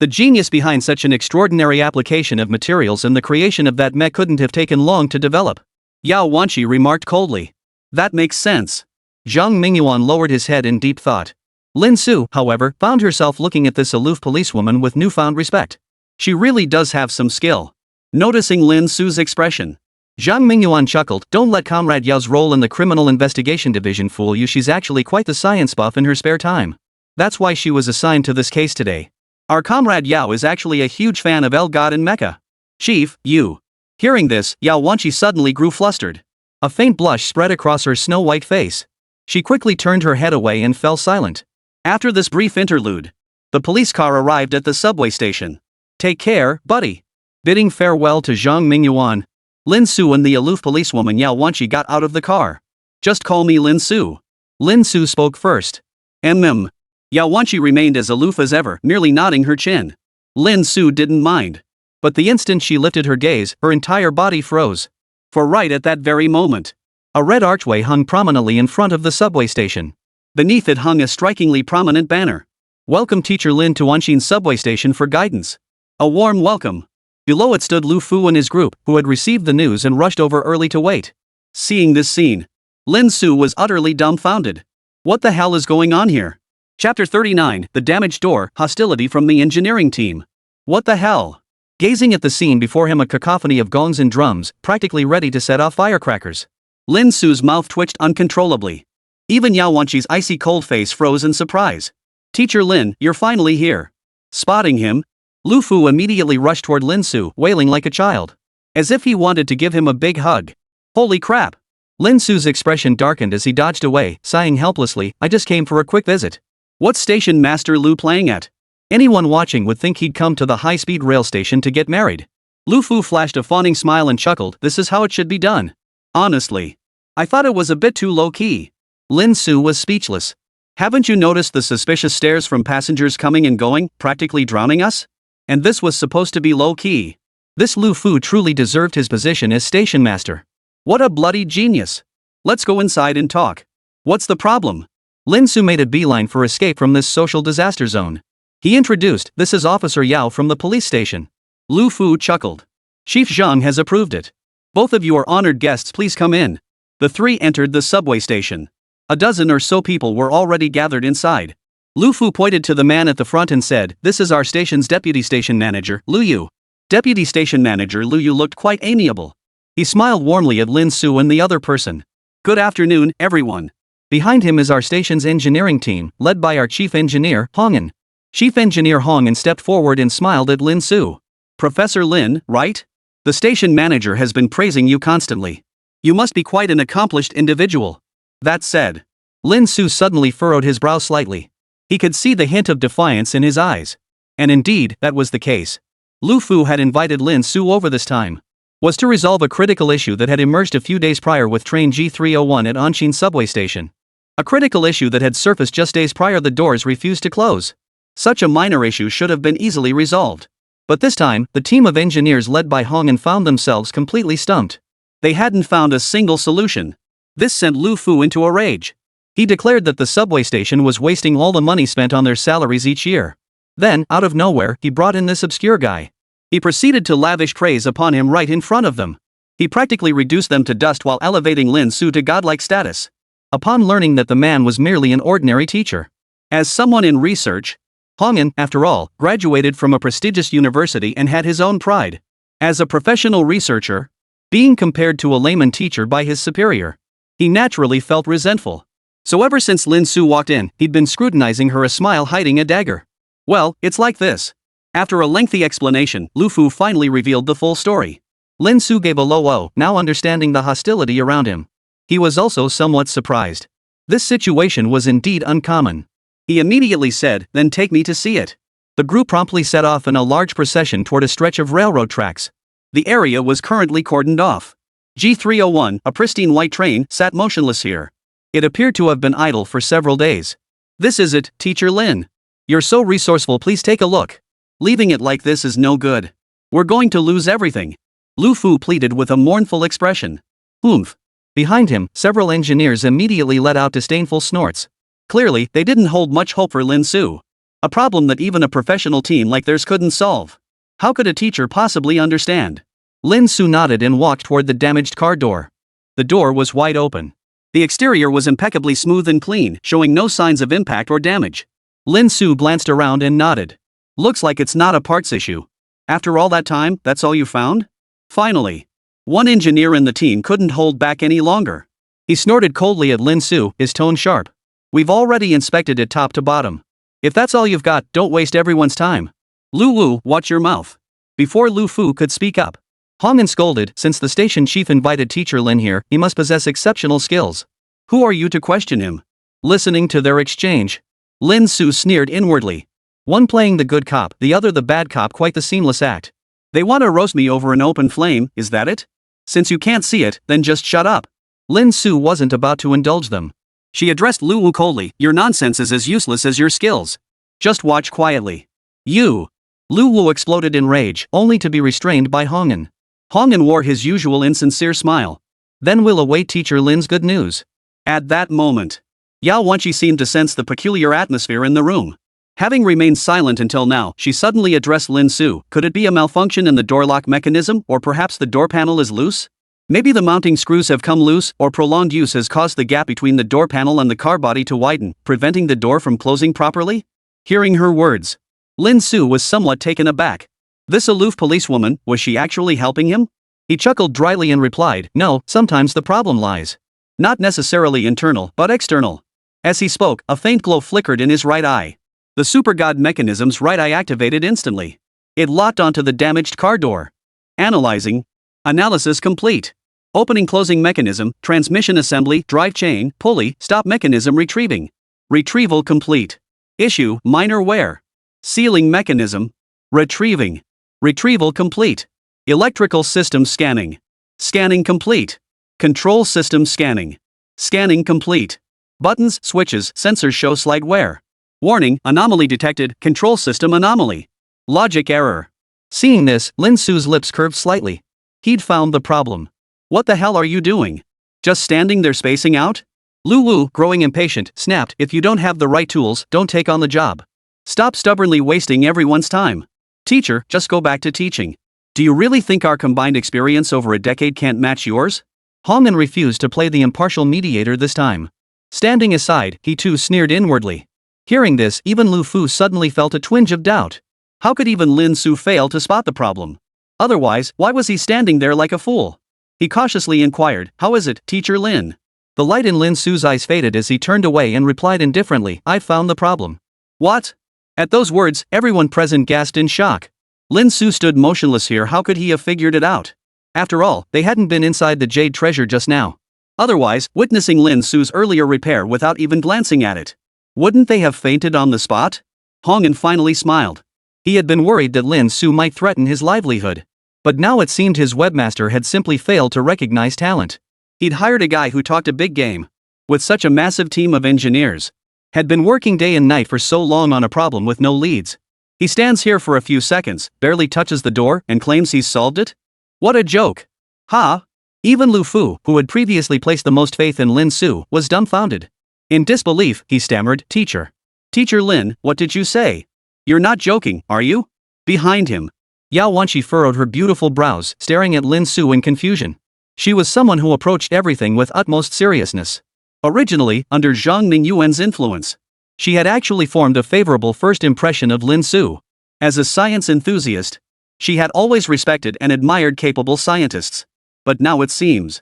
The genius behind such an extraordinary application of materials and the creation of that mech couldn't have taken long to develop. Yao Wanqi remarked coldly. That makes sense. Zhang Mingyuan lowered his head in deep thought. Lin Su, however, found herself looking at this aloof policewoman with newfound respect. She really does have some skill. Noticing Lin Su's expression, Zhang Mingyuan chuckled. Don't let Comrade Yao's role in the Criminal Investigation Division fool you. She's actually quite the science buff in her spare time. That's why she was assigned to this case today. Our Comrade Yao is actually a huge fan of El God and Mecha. Chief, you. Hearing this, Yao Wanqi suddenly grew flustered. A faint blush spread across her snow-white face. She quickly turned her head away and fell silent. After this brief interlude, the police car arrived at the subway station. Take care, buddy. Bidding farewell to Zhang Mingyuan, Lin Su and the aloof policewoman Yao Wanqi got out of the car. Just call me Lin Su. Lin Su spoke first. Yao Wanqi remained as aloof as ever, merely nodding her chin. Lin Su didn't mind. But the instant she lifted her gaze, her entire body froze. For right at that very moment, a red archway hung prominently in front of the subway station. Beneath it hung a strikingly prominent banner. Welcome Teacher Lin to Anshin subway station for guidance. A warm welcome. Below it stood Lu Fu and his group, who had received the news and rushed over early to wait. Seeing this scene, Lin Su was utterly dumbfounded. What the hell is going on here? Chapter 39, The Damaged Door, Hostility from the Engineering Team. What the hell? Gazing at the scene before him, a cacophony of gongs and drums, practically ready to set off firecrackers. Lin Su's mouth twitched uncontrollably. Even Yao Wanqi's icy cold face froze in surprise. Teacher Lin, you're finally here. Spotting him, Lu Fu immediately rushed toward Lin Su, wailing like a child. As if he wanted to give him a big hug. Holy crap! Lin Su's expression darkened as he dodged away, sighing helplessly. I just came for a quick visit. What's Station Master Lu playing at? Anyone watching would think he'd come to the high-speed rail station to get married. Lu Fu flashed a fawning smile and chuckled. This is how it should be done. Honestly, I thought it was a bit too low-key. Lin Su was speechless. Haven't you noticed the suspicious stares from passengers coming and going, practically drowning us? And this was supposed to be low-key. This Lu Fu truly deserved his position as station master. What a bloody genius. Let's go inside and talk. What's the problem? Lin Su made a beeline for escape from this social disaster zone. He introduced, this is Officer Yao from the police station. Lu Fu chuckled. Chief Zhang has approved it. Both of you are honored guests, please come in. The three entered the subway station. A dozen or so people were already gathered inside. Lu Fu pointed to the man at the front and said, this is our station's deputy station manager, Lu Yu. Deputy station manager Lu Yu looked quite amiable. He smiled warmly at Lin Su and the other person. Good afternoon, everyone. Behind him is our station's engineering team, led by our chief engineer, Hongen. Chief engineer Hongen stepped forward and smiled at Lin Su. Professor Lin, right? The station manager has been praising you constantly. You must be quite an accomplished individual. That said, Lin Su suddenly furrowed his brow slightly. He could see the hint of defiance in his eyes. And indeed, that was the case. Lu Fu had invited Lin Su over this time. Was to resolve a critical issue that had emerged a few days prior with train G301 at Anshin subway station. A critical issue that had surfaced just days prior. The doors refused to close. Such a minor issue should have been easily resolved. But this time, the team of engineers led by Hongen found themselves completely stumped. They hadn't found a single solution. This sent Lu Fu into a rage. He declared that the subway station was wasting all the money spent on their salaries each year. Then, out of nowhere, he brought in this obscure guy. He proceeded to lavish praise upon him right in front of them. He practically reduced them to dust while elevating Lin Su to godlike status. Upon learning that the man was merely an ordinary teacher. As someone in research, Hongen, after all, graduated from a prestigious university and had his own pride. As a professional researcher, being compared to a layman teacher by his superior, he naturally felt resentful. So ever since Lin Su walked in, he'd been scrutinizing her, a smile hiding a dagger. Well, it's like this. After a lengthy explanation, Lu Fu finally revealed the full story. Lin Su gave a low "oh," now understanding the hostility around him. He was also somewhat surprised. This situation was indeed uncommon. He immediately said, then take me to see it. The group promptly set off in a large procession toward a stretch of railroad tracks. The area was currently cordoned off. G301, a pristine white train, sat motionless here. It appeared to have been idle for several days. This is it, Teacher Lin. You're so resourceful, please take a look. Leaving it like this is no good. We're going to lose everything. Lu Fu pleaded with a mournful expression. Oomph. Behind him, several engineers immediately let out disdainful snorts. Clearly, they didn't hold much hope for Lin Su. A problem that even a professional team like theirs couldn't solve. How could a teacher possibly understand? Lin Su nodded and walked toward the damaged car door. The door was wide open. The exterior was impeccably smooth and clean, showing no signs of impact or damage. Lin Su glanced around and nodded. Looks like it's not a parts issue. After all that time, that's all you found? Finally. One engineer in the team couldn't hold back any longer. He snorted coldly at Lin Su, his tone sharp. We've already inspected it top to bottom. If that's all you've got, don't waste everyone's time. Lu Wu, watch your mouth. Before Lu Fu could speak up, Hong'an scolded, since the station chief invited Teacher Lin here, he must possess exceptional skills. Who are you to question him? Listening to their exchange, Lin Su sneered inwardly. One playing the good cop, the other the bad cop, quite the seamless act. They want to roast me over an open flame, is that it? Since you can't see it, then just shut up. Lin Su wasn't about to indulge them. She addressed Lu Wu coldly, your nonsense is as useless as your skills. Just watch quietly. You. Lu Wu exploded in rage, only to be restrained by Hong'an. Hong'an wore his usual insincere smile. Then we'll await Teacher Lin's good news. At that moment, Yao Wenqi seemed to sense the peculiar atmosphere in the room. Having remained silent until now, she suddenly addressed Lin Su. Could it be a malfunction in the door lock mechanism, or perhaps the door panel is loose? Maybe the mounting screws have come loose, or prolonged use has caused the gap between the door panel and the car body to widen, preventing the door from closing properly? Hearing her words, Lin Su was somewhat taken aback. This aloof policewoman, was she actually helping him? He chuckled dryly and replied, no, sometimes the problem lies not necessarily internal, but external. As he spoke, a faint glow flickered in his right eye. The super god mechanism's right eye activated instantly. It locked onto the damaged car door. Analyzing. Analysis complete. Opening closing mechanism, transmission assembly, drive chain, pulley, stop mechanism retrieving. Retrieval complete. Issue, minor wear. Sealing mechanism. Retrieving. Retrieval complete. Electrical system scanning. Scanning complete. Control system scanning. Scanning complete. Buttons, switches, sensors show slight wear. Warning, anomaly detected, control system anomaly. Logic error. Seeing this, Lin Su's lips curved slightly. He'd found the problem. What the hell are you doing? Just standing there spacing out? Lu Wu, growing impatient, snapped, if you don't have the right tools, don't take on the job. Stop stubbornly wasting everyone's time. Teacher, just go back to teaching. Do you really think our combined experience over a decade can't match yours? Hong'an refused to play the impartial mediator this time. Standing aside, he too sneered inwardly. Hearing this, even Lu Fu suddenly felt a twinge of doubt. How could even Lin Su fail to spot the problem? Otherwise, why was he standing there like a fool? He cautiously inquired, how is it, Teacher Lin? The light in Lin Su's eyes faded as he turned away and replied indifferently, I've found the problem. What? At those words, everyone present gasped in shock. Lin Su stood motionless here. How could he have figured it out? After all, they hadn't been inside the jade treasure just now. Otherwise, witnessing Lin Su's earlier repair without even glancing at it, wouldn't they have fainted on the spot? Hong'an finally smiled. He had been worried that Lin Su might threaten his livelihood. But now it seemed his webmaster had simply failed to recognize talent. He'd hired a guy who talked a big game. With such a massive team of engineers. Had been working day and night for so long on a problem with no leads. He stands here for a few seconds, barely touches the door, and claims he's solved it? What a joke. Ha! Even Lu Fu, who had previously placed the most faith in Lin Su, was dumbfounded. In disbelief, he stammered, Teacher. Teacher Lin, what did you say? You're not joking, are you? Behind him, Yao Wenqi furrowed her beautiful brows, staring at Lin Su in confusion. She was someone who approached everything with utmost seriousness. Originally, under Zhang Ningyuan's influence, she had actually formed a favorable first impression of Lin Su. As a science enthusiast, she had always respected and admired capable scientists. But now it seemed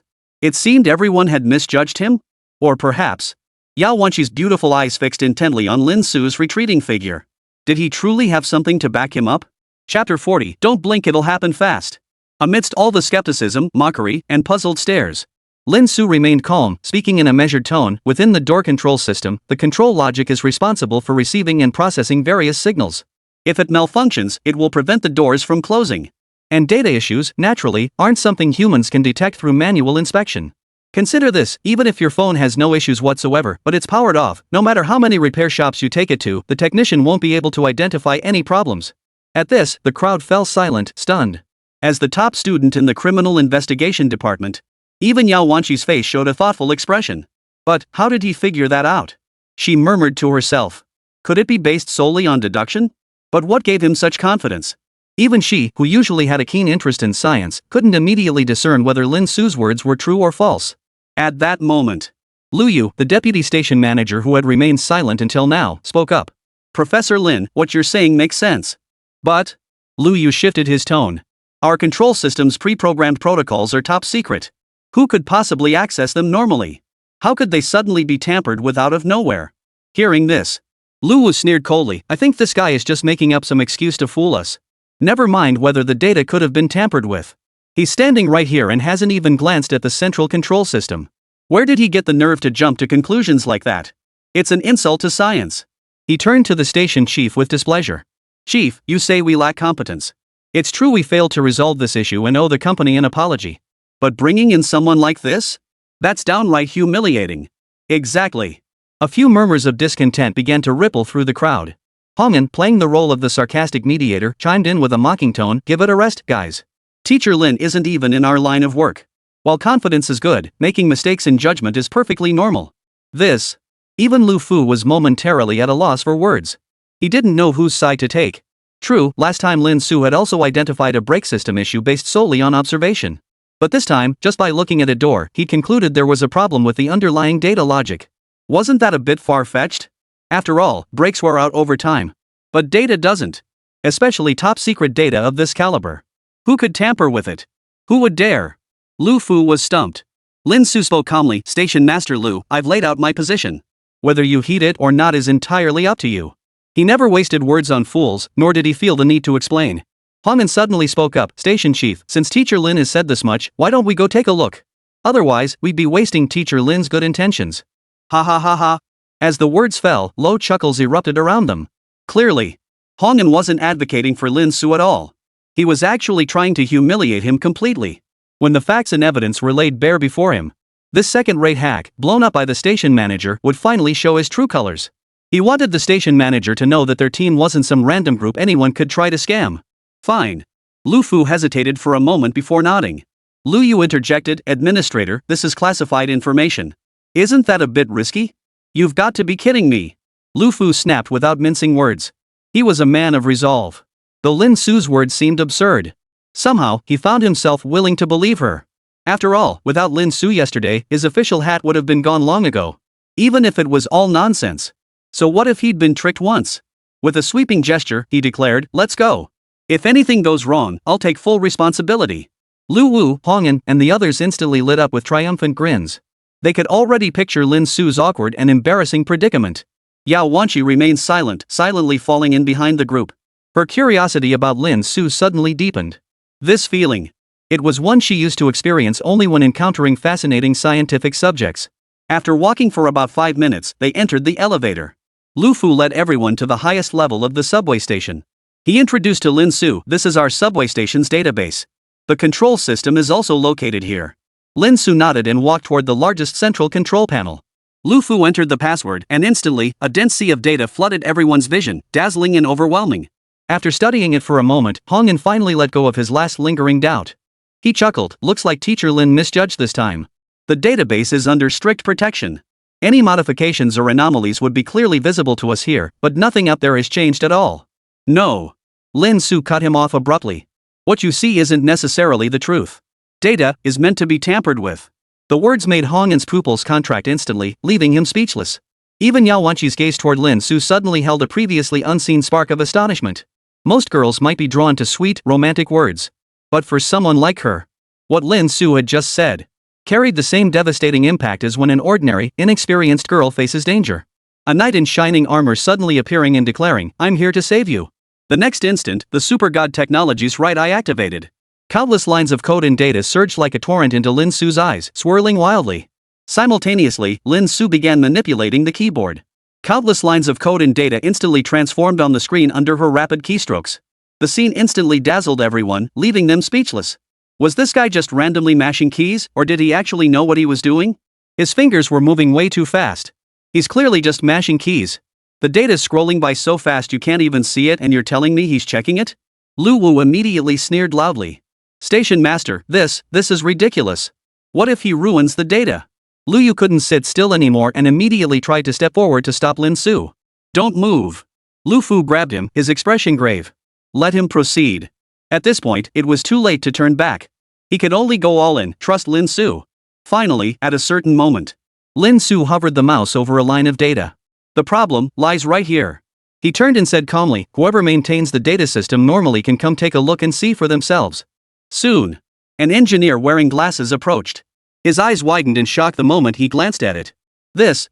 everyone had misjudged him? Or perhaps, Yao Wenqi's beautiful eyes fixed intently on Lin Su's retreating figure. Did he truly have something to back him up? Chapter 40, Don't blink, it'll happen fast. Amidst all the skepticism, mockery, and puzzled stares, Lin Su remained calm, speaking in a measured tone. Within the door control system, the control logic is responsible for receiving and processing various signals. If it malfunctions, it will prevent the doors from closing. And data issues, naturally, aren't something humans can detect through manual inspection. Consider this, even if your phone has no issues whatsoever, but it's powered off, no matter how many repair shops you take it to, the technician won't be able to identify any problems. At this, the crowd fell silent, stunned. As the top student in the criminal investigation department, even Yao Wanqi's face showed a thoughtful expression. But how did he figure that out? She murmured to herself. Could it be based solely on deduction? But what gave him such confidence? Even she, who usually had a keen interest in science, couldn't immediately discern whether Lin Su's words were true or false. At that moment, Lu Yu, the deputy station manager who had remained silent until now, spoke up. Professor Lin, what you're saying makes sense. But, Lu Yu shifted his tone. Our control system's pre-programmed protocols are top secret. Who could possibly access them normally? How could they suddenly be tampered with out of nowhere? Hearing this, Lu Wu sneered coldly. I think this guy is just making up some excuse to fool us. Never mind whether the data could have been tampered with. He's standing right here and hasn't even glanced at the central control system. Where did he get the nerve to jump to conclusions like that? It's an insult to science. He turned to the station chief with displeasure. Chief, you say we lack competence. It's true we failed to resolve this issue and owe the company an apology. But bringing in someone like this? That's downright humiliating. Exactly. A few murmurs of discontent began to ripple through the crowd. Hong'an, playing the role of the sarcastic mediator, chimed in with a mocking tone. Give it a rest, guys. Teacher Lin isn't even in our line of work. While confidence is good, making mistakes in judgment is perfectly normal. This. Even Lu Fu was momentarily at a loss for words. He didn't know whose side to take. True, last time Lin Su had also identified a brake system issue based solely on observation. But this time, just by looking at a door, he concluded there was a problem with the underlying data logic. Wasn't that a bit far-fetched? After all, brakes wear out over time. But data doesn't. Especially top-secret data of this caliber. Who could tamper with it? Who would dare? Lu Fu was stumped. Lin Su spoke calmly. Station Master Lu, I've laid out my position. Whether you heed it or not is entirely up to you. He never wasted words on fools, nor did he feel the need to explain. Hong'an suddenly spoke up. Station Chief, since Teacher Lin has said this much, why don't we go take a look? Otherwise, we'd be wasting Teacher Lin's good intentions. Ha ha ha ha. As the words fell, low chuckles erupted around them. Clearly, Hong'an wasn't advocating for Lin Su at all. He was actually trying to humiliate him completely. When the facts and evidence were laid bare before him, this second-rate hack, blown up by the station manager, would finally show his true colors. He wanted the station manager to know that their team wasn't some random group anyone could try to scam. Fine. Lu Fu hesitated for a moment before nodding. Lu Yu interjected. Administrator, this is classified information. Isn't that a bit risky? You've got to be kidding me. Lu Fu snapped without mincing words. He was a man of resolve. Though Lin Su's words seemed absurd, somehow he found himself willing to believe her. After all, without Lin Su yesterday, his official hat would have been gone long ago. Even if it was all nonsense. So what if he'd been tricked once? With a sweeping gesture, he declared, let's go. If anything goes wrong, I'll take full responsibility. Lu Wu, Hong'an, and the others instantly lit up with triumphant grins. They could already picture Lin Su's awkward and embarrassing predicament. Yao Wanqi remained silent, silently falling in behind the group. Her curiosity about Lin Su suddenly deepened. This feeling. It was one she used to experience only when encountering fascinating scientific subjects. After walking for about 5 minutes, they entered the elevator. Lu Fu led everyone to the highest level of the subway station. He introduced to Lin Su, this is our subway station's database. The control system is also located here. Lin Su nodded and walked toward the largest central control panel. Lu Fu entered the password and instantly, a dense sea of data flooded everyone's vision, dazzling and overwhelming. After studying it for a moment, Hong'an finally let go of his last lingering doubt. He chuckled, looks like Teacher Lin misjudged this time. The database is under strict protection. Any modifications or anomalies would be clearly visible to us here, but nothing up there has changed at all. No. Lin Su cut him off abruptly. What you see isn't necessarily the truth. Data is meant to be tampered with. The words made Hong'an's pupils contract instantly, leaving him speechless. Even Yao Wanqi's gaze toward Lin Su suddenly held a previously unseen spark of astonishment. Most girls might be drawn to sweet, romantic words. But for someone like her, what Lin Su had just said carried the same devastating impact as when an ordinary, inexperienced girl faces danger. A knight in shining armor suddenly appearing and declaring, I'm here to save you. The next instant, the super god technology's right eye activated. Countless lines of code and data surged like a torrent into Lin Su's eyes, swirling wildly. Simultaneously, Lin Su began manipulating the keyboard. Countless lines of code and data instantly transformed on the screen under her rapid keystrokes. The scene instantly dazzled everyone, leaving them speechless. Was this guy just randomly mashing keys, or did he actually know what he was doing? His fingers were moving way too fast. He's clearly just mashing keys. The data's scrolling by so fast you can't even see it and you're telling me he's checking it? Lu Wu immediately sneered loudly. Station master, this is ridiculous. What if he ruins the data? Lu Yu couldn't sit still anymore and immediately tried to step forward to stop Lin Su. Don't move. Lu Fu grabbed him, his expression grave. Let him proceed. At this point, it was too late to turn back. He could only go all in, trust Lin Su. Finally, at a certain moment, Lin Su hovered the mouse over a line of data. The problem lies right here. He turned and said calmly, whoever maintains the data system normally can come take a look and see for themselves. Soon, an engineer wearing glasses approached. His eyes widened in shock the moment he glanced at it.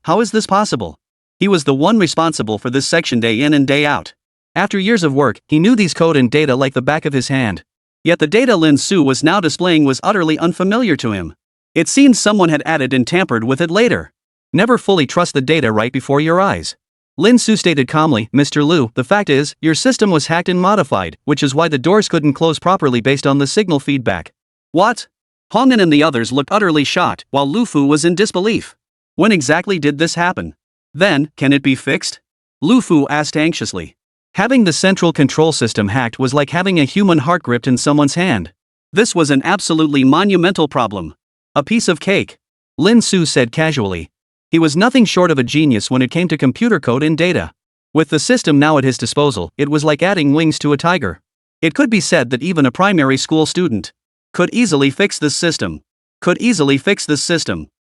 How is this possible? He was the one responsible for this section day in and day out. After years of work, he knew these code and data like the back of his hand. Yet the data Lin Su was now displaying was utterly unfamiliar to him. It seemed someone had added and tampered with it later. Never fully trust the data right before your eyes. Lin Su stated calmly, Mr. Lu, the fact is, your system was hacked and modified, which is why the doors couldn't close properly based on the signal feedback. What? Hongyan and the others looked utterly shocked, while Lu Fu was in disbelief. When exactly did this happen? Then, can it be fixed? Lu Fu asked anxiously. Having the central control system hacked was like having a human heart gripped in someone's hand. This was an absolutely monumental problem. A piece of cake. Lin Su said casually. He was nothing short of a genius when it came to computer code and data. With the system now at his disposal, it was like adding wings to a tiger. It could be said that even a primary school student could easily fix this system.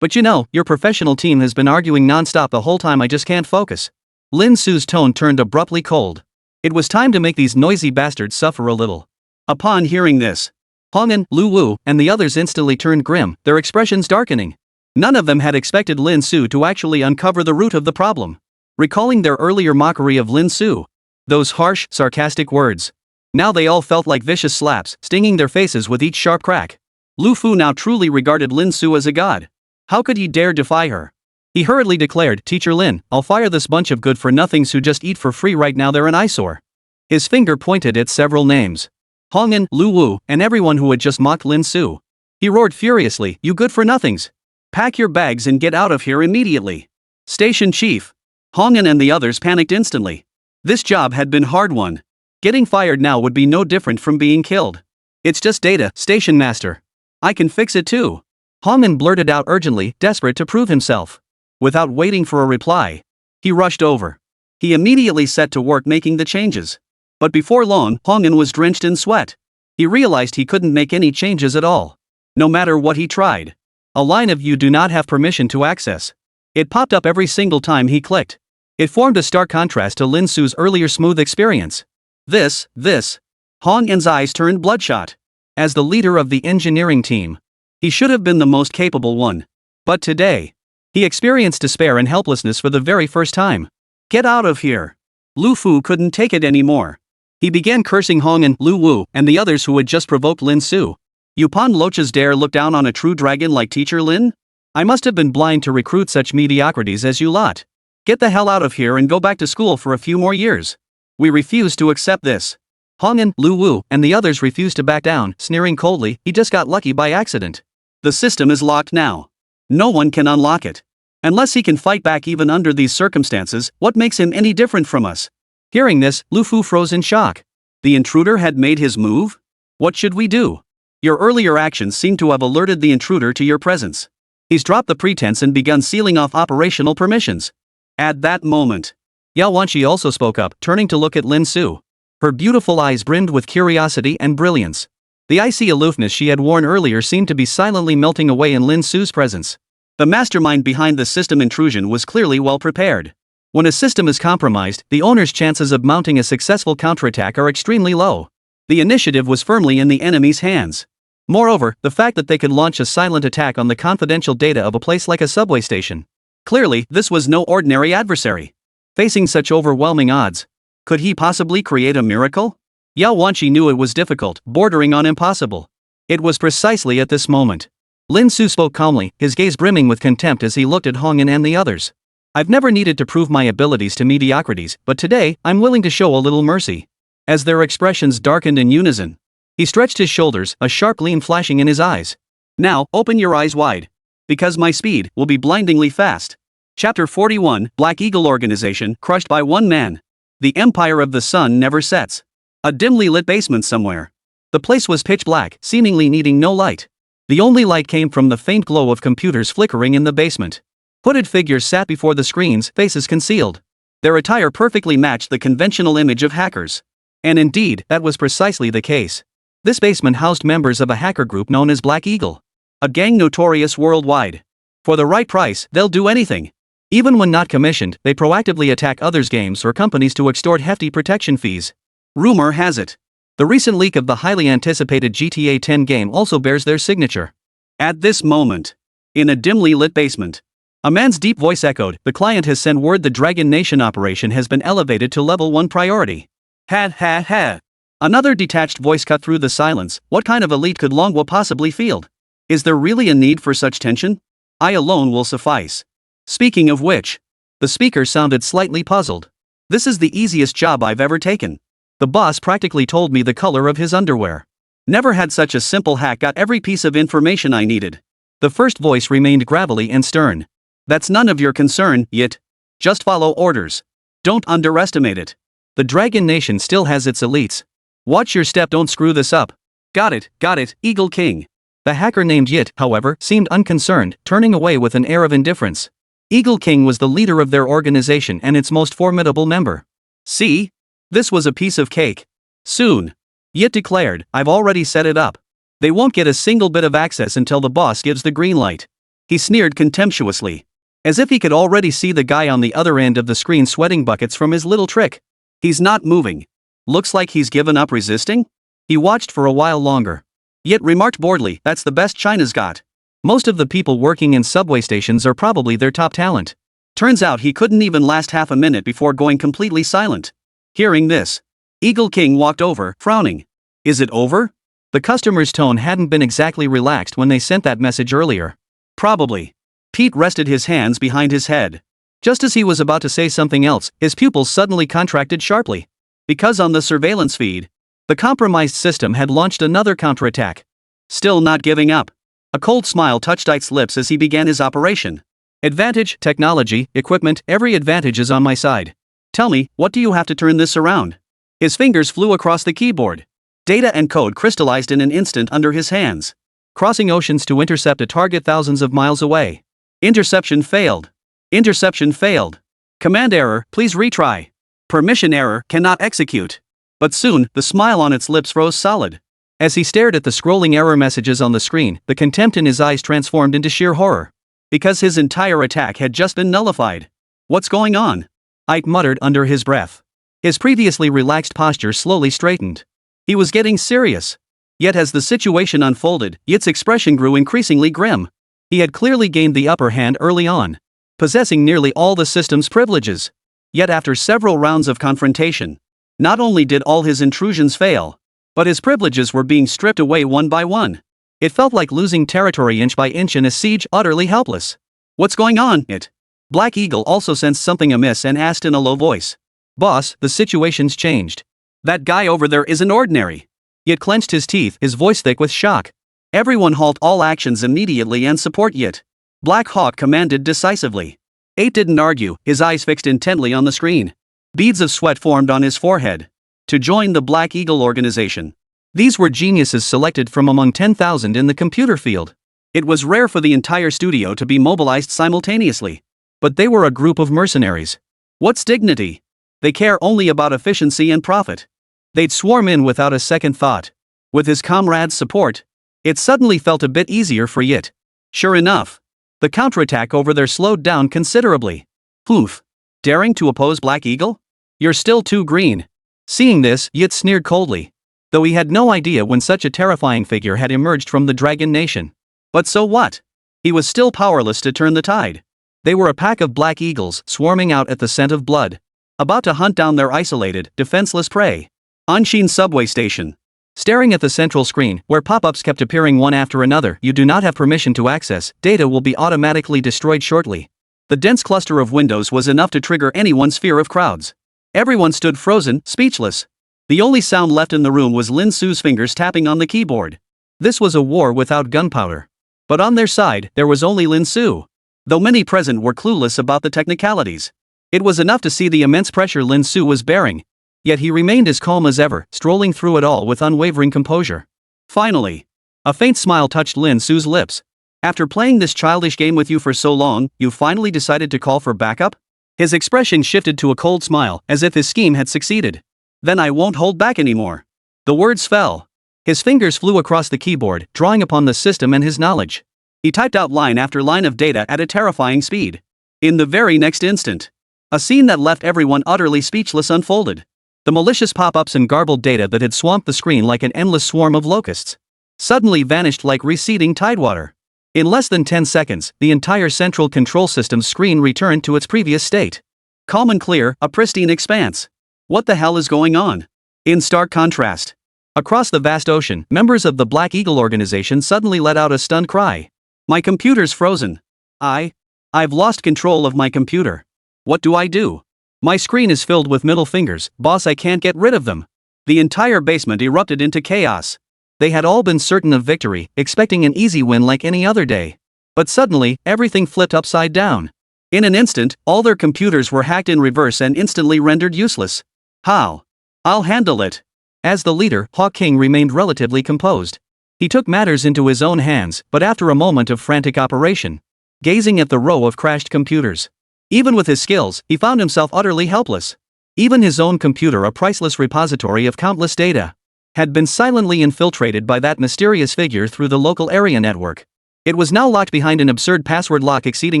But you know, your professional team has been arguing non-stop the whole time. I just can't focus. Lin Su's tone turned abruptly cold. It was time to make these noisy bastards suffer a little. Upon hearing this, Hongyan, Lu Wu, and the others instantly turned grim, their expressions darkening. None of them had expected Lin Su to actually uncover the root of the problem. Recalling their earlier mockery of Lin Su, those harsh, sarcastic words. Now they all felt like vicious slaps, stinging their faces with each sharp crack. Lu Fu now truly regarded Lin Su as a god. How could he dare defy her? He hurriedly declared, Teacher Lin, I'll fire this bunch of good-for-nothings who just eat for free right now. They're an eyesore. His finger pointed at several names. Hongyan, Lu Wu, and everyone who had just mocked Lin Su. He roared furiously, you good-for-nothings. Pack your bags and get out of here immediately. Station Chief. Hongyan and the others panicked instantly. This job had been hard won. Getting fired now would be no different from being killed. It's just data, Station Master. I can fix it too. Hongyan blurted out urgently, desperate to prove himself. Without waiting for a reply, he rushed over. He immediately set to work making the changes. But before long, Hongyan was drenched in sweat. He realized he couldn't make any changes at all. No matter what he tried. A line of "You do not have permission to access." It popped up every single time he clicked. It formed a stark contrast to Lin Su's earlier smooth experience. Hongyan's eyes turned bloodshot. As the leader of the engineering team, he should have been the most capable one. But today, he experienced despair and helplessness for the very first time. Get out of here. Lu Fu couldn't take it anymore. He began cursing Hongyan, Lu Wu, and the others who had just provoked Lin Su. You pawn lochas dare look down on a true dragon like Teacher Lin? I must have been blind to recruit such mediocrities as you lot. Get the hell out of here and go back to school for a few more years. We refuse to accept this. Hongyan, Lu Wu, and the others refused to back down, sneering coldly, he just got lucky by accident. The system is locked now. No one can unlock it. Unless he can fight back even under these circumstances, what makes him any different from us? Hearing this, Lu Fu froze in shock. The intruder had made his move? What should we do? Your earlier actions seem to have alerted the intruder to your presence. He's dropped the pretense and begun sealing off operational permissions. At that moment, Yao Wanqi also spoke up, turning to look at Lin Su. Her beautiful eyes brimmed with curiosity and brilliance. The icy aloofness she had worn earlier seemed to be silently melting away in Lin Su's presence. The mastermind behind the system intrusion was clearly well prepared. When a system is compromised, the owner's chances of mounting a successful counterattack are extremely low. The initiative was firmly in the enemy's hands. Moreover, the fact that they could launch a silent attack on the confidential data of a place like a subway station. Clearly, this was no ordinary adversary. Facing such overwhelming odds, could he possibly create a miracle? Yao Wanqi knew it was difficult, bordering on impossible. It was precisely at this moment. Lin Su spoke calmly, his gaze brimming with contempt as he looked at Hongyan and the others. I've never needed to prove my abilities to mediocrities, but today, I'm willing to show a little mercy. As their expressions darkened in unison, he stretched his shoulders, a sharp gleam flashing in his eyes. Now, open your eyes wide. Because my speed will be blindingly fast. Chapter 41, Black Eagle Organization, crushed by one man. The Empire of the Sun never sets. A dimly lit basement somewhere. The place was pitch black, seemingly needing no light. The only light came from the faint glow of computers flickering in the basement. Hooded figures sat before the screens, faces concealed. Their attire perfectly matched the conventional image of hackers. And indeed, that was precisely the case. This basement housed members of a hacker group known as Black Eagle. A gang notorious worldwide. For the right price, they'll do anything. Even when not commissioned, they proactively attack others' games or companies to extort hefty protection fees. Rumor has it, the recent leak of the highly anticipated GTA 10 game also bears their signature. At this moment, in a dimly lit basement, a man's deep voice echoed, "The client has sent word the Dragon Nation operation has been elevated to level 1 priority." Ha ha ha. Another detached voice cut through the silence. What kind of elite could Manhwa possibly field? Is there really a need for such tension? I alone will suffice. Speaking of which, the speaker sounded slightly puzzled. This is the easiest job I've ever taken. The boss practically told me the color of his underwear. Never had such a simple hack got every piece of information I needed. The first voice remained gravelly and stern. That's none of your concern, yet. Just follow orders. Don't underestimate it. The Dragon Nation still has its elites. Watch your step, don't screw this up. Got it, Eagle King. The hacker named Yit, however, seemed unconcerned, turning away with an air of indifference. Eagle King was the leader of their organization and its most formidable member. See? This was a piece of cake. Soon. Yit declared, I've already set it up. They won't get a single bit of access until the boss gives the green light. He sneered contemptuously. As if he could already see the guy on the other end of the screen sweating buckets from his little trick. He's not moving. Looks like he's given up resisting? He watched for a while longer. Yit remarked boredly, that's the best China's got. Most of the people working in subway stations are probably their top talent. Turns out he couldn't even last half a minute before going completely silent. Hearing this, Eagle King walked over, frowning. Is it over? The customer's tone hadn't been exactly relaxed when they sent that message earlier. Probably. Pete rested his hands behind his head. Just as he was about to say something else, his pupils suddenly contracted sharply. Because on the surveillance feed, the compromised system had launched another counterattack. Still not giving up. A cold smile touched Ite's lips as he began his operation. Advantage, technology, equipment, every advantage is on my side. Tell me, what do you have to turn this around? His fingers flew across the keyboard. Data and code crystallized in an instant under his hands. Crossing oceans to intercept a target thousands of miles away. Interception failed. Interception failed. Command error, please retry. Permission error, cannot execute. But soon, the smile on its lips froze solid. As he stared at the scrolling error messages on the screen, the contempt in his eyes transformed into sheer horror. Because his entire attack had just been nullified. What's going on? Ike muttered under his breath. His previously relaxed posture slowly straightened. He was getting serious. Yet as the situation unfolded, Yit's expression grew increasingly grim. He had clearly gained the upper hand early on, possessing nearly all the system's privileges. Yet after several rounds of confrontation, not only did all his intrusions fail, but his privileges were being stripped away one by one. It felt like losing territory inch by inch in a siege, utterly helpless. What's going on, It? Black Eagle also sensed something amiss and asked in a low voice. Boss, the situation's changed. That guy over there isn't ordinary. Yit clenched his teeth, his voice thick with shock. Everyone halt all actions immediately and support Yit. Black Hawk commanded decisively. 8 didn't argue, his eyes fixed intently on the screen. Beads of sweat formed on his forehead. To join the Black Eagle organization. These were geniuses selected from among 10,000 in the computer field. It was rare for the entire studio to be mobilized simultaneously. But they were a group of mercenaries. What's dignity? They care only about efficiency and profit. They'd swarm in without a second thought. With his comrades' support, it suddenly felt a bit easier for Yit. Sure enough, the counterattack over there slowed down considerably. Poof. Daring to oppose Black Eagle? You're still too green. Seeing this, Yit sneered coldly. Though he had no idea when such a terrifying figure had emerged from the Dragon Nation. But so what? He was still powerless to turn the tide. They were a pack of Black Eagles swarming out at the scent of blood, about to hunt down their isolated, defenseless prey. Anshin subway station. Staring at the central screen, where pop-ups kept appearing one after another, you do not have permission to access, data will be automatically destroyed shortly. The dense cluster of windows was enough to trigger anyone's fear of crowds. Everyone stood frozen, speechless. The only sound left in the room was Lin Su's fingers tapping on the keyboard. This was a war without gunpowder. But on their side, there was only Lin Su. Though many present were clueless about the technicalities, it was enough to see the immense pressure Lin Su was bearing. Yet he remained as calm as ever, strolling through it all with unwavering composure. Finally, a faint smile touched Lin Su's lips. After playing this childish game with you for so long, you finally decided to call for backup? His expression shifted to a cold smile, as if his scheme had succeeded. Then I won't hold back anymore. The words fell. His fingers flew across the keyboard, drawing upon the system and his knowledge. He typed out line after line of data at a terrifying speed. In the very next instant, a scene that left everyone utterly speechless unfolded. The malicious pop-ups and garbled data that had swamped the screen like an endless swarm of locusts suddenly vanished like receding tidewater. In less than 10 seconds, the entire central control system's screen returned to its previous state. Calm and clear, a pristine expanse. What the hell is going on? In stark contrast, across the vast ocean, members of the Black Eagle organization suddenly let out a stunned cry. My computer's frozen. I've lost control of my computer. What do I do? My screen is filled with middle fingers, boss, I can't get rid of them. The entire basement erupted into chaos. They had all been certain of victory, expecting an easy win like any other day. But suddenly, everything flipped upside down. In an instant, all their computers were hacked in reverse and instantly rendered useless. How? I'll handle it. As the leader, Hawk King remained relatively composed. He took matters into his own hands, but after a moment of frantic operation, gazing at the row of crashed computers. Even with his skills, he found himself utterly helpless. Even his own computer, a priceless repository of countless data, had been silently infiltrated by that mysterious figure through the local area network. It was now locked behind an absurd password lock exceeding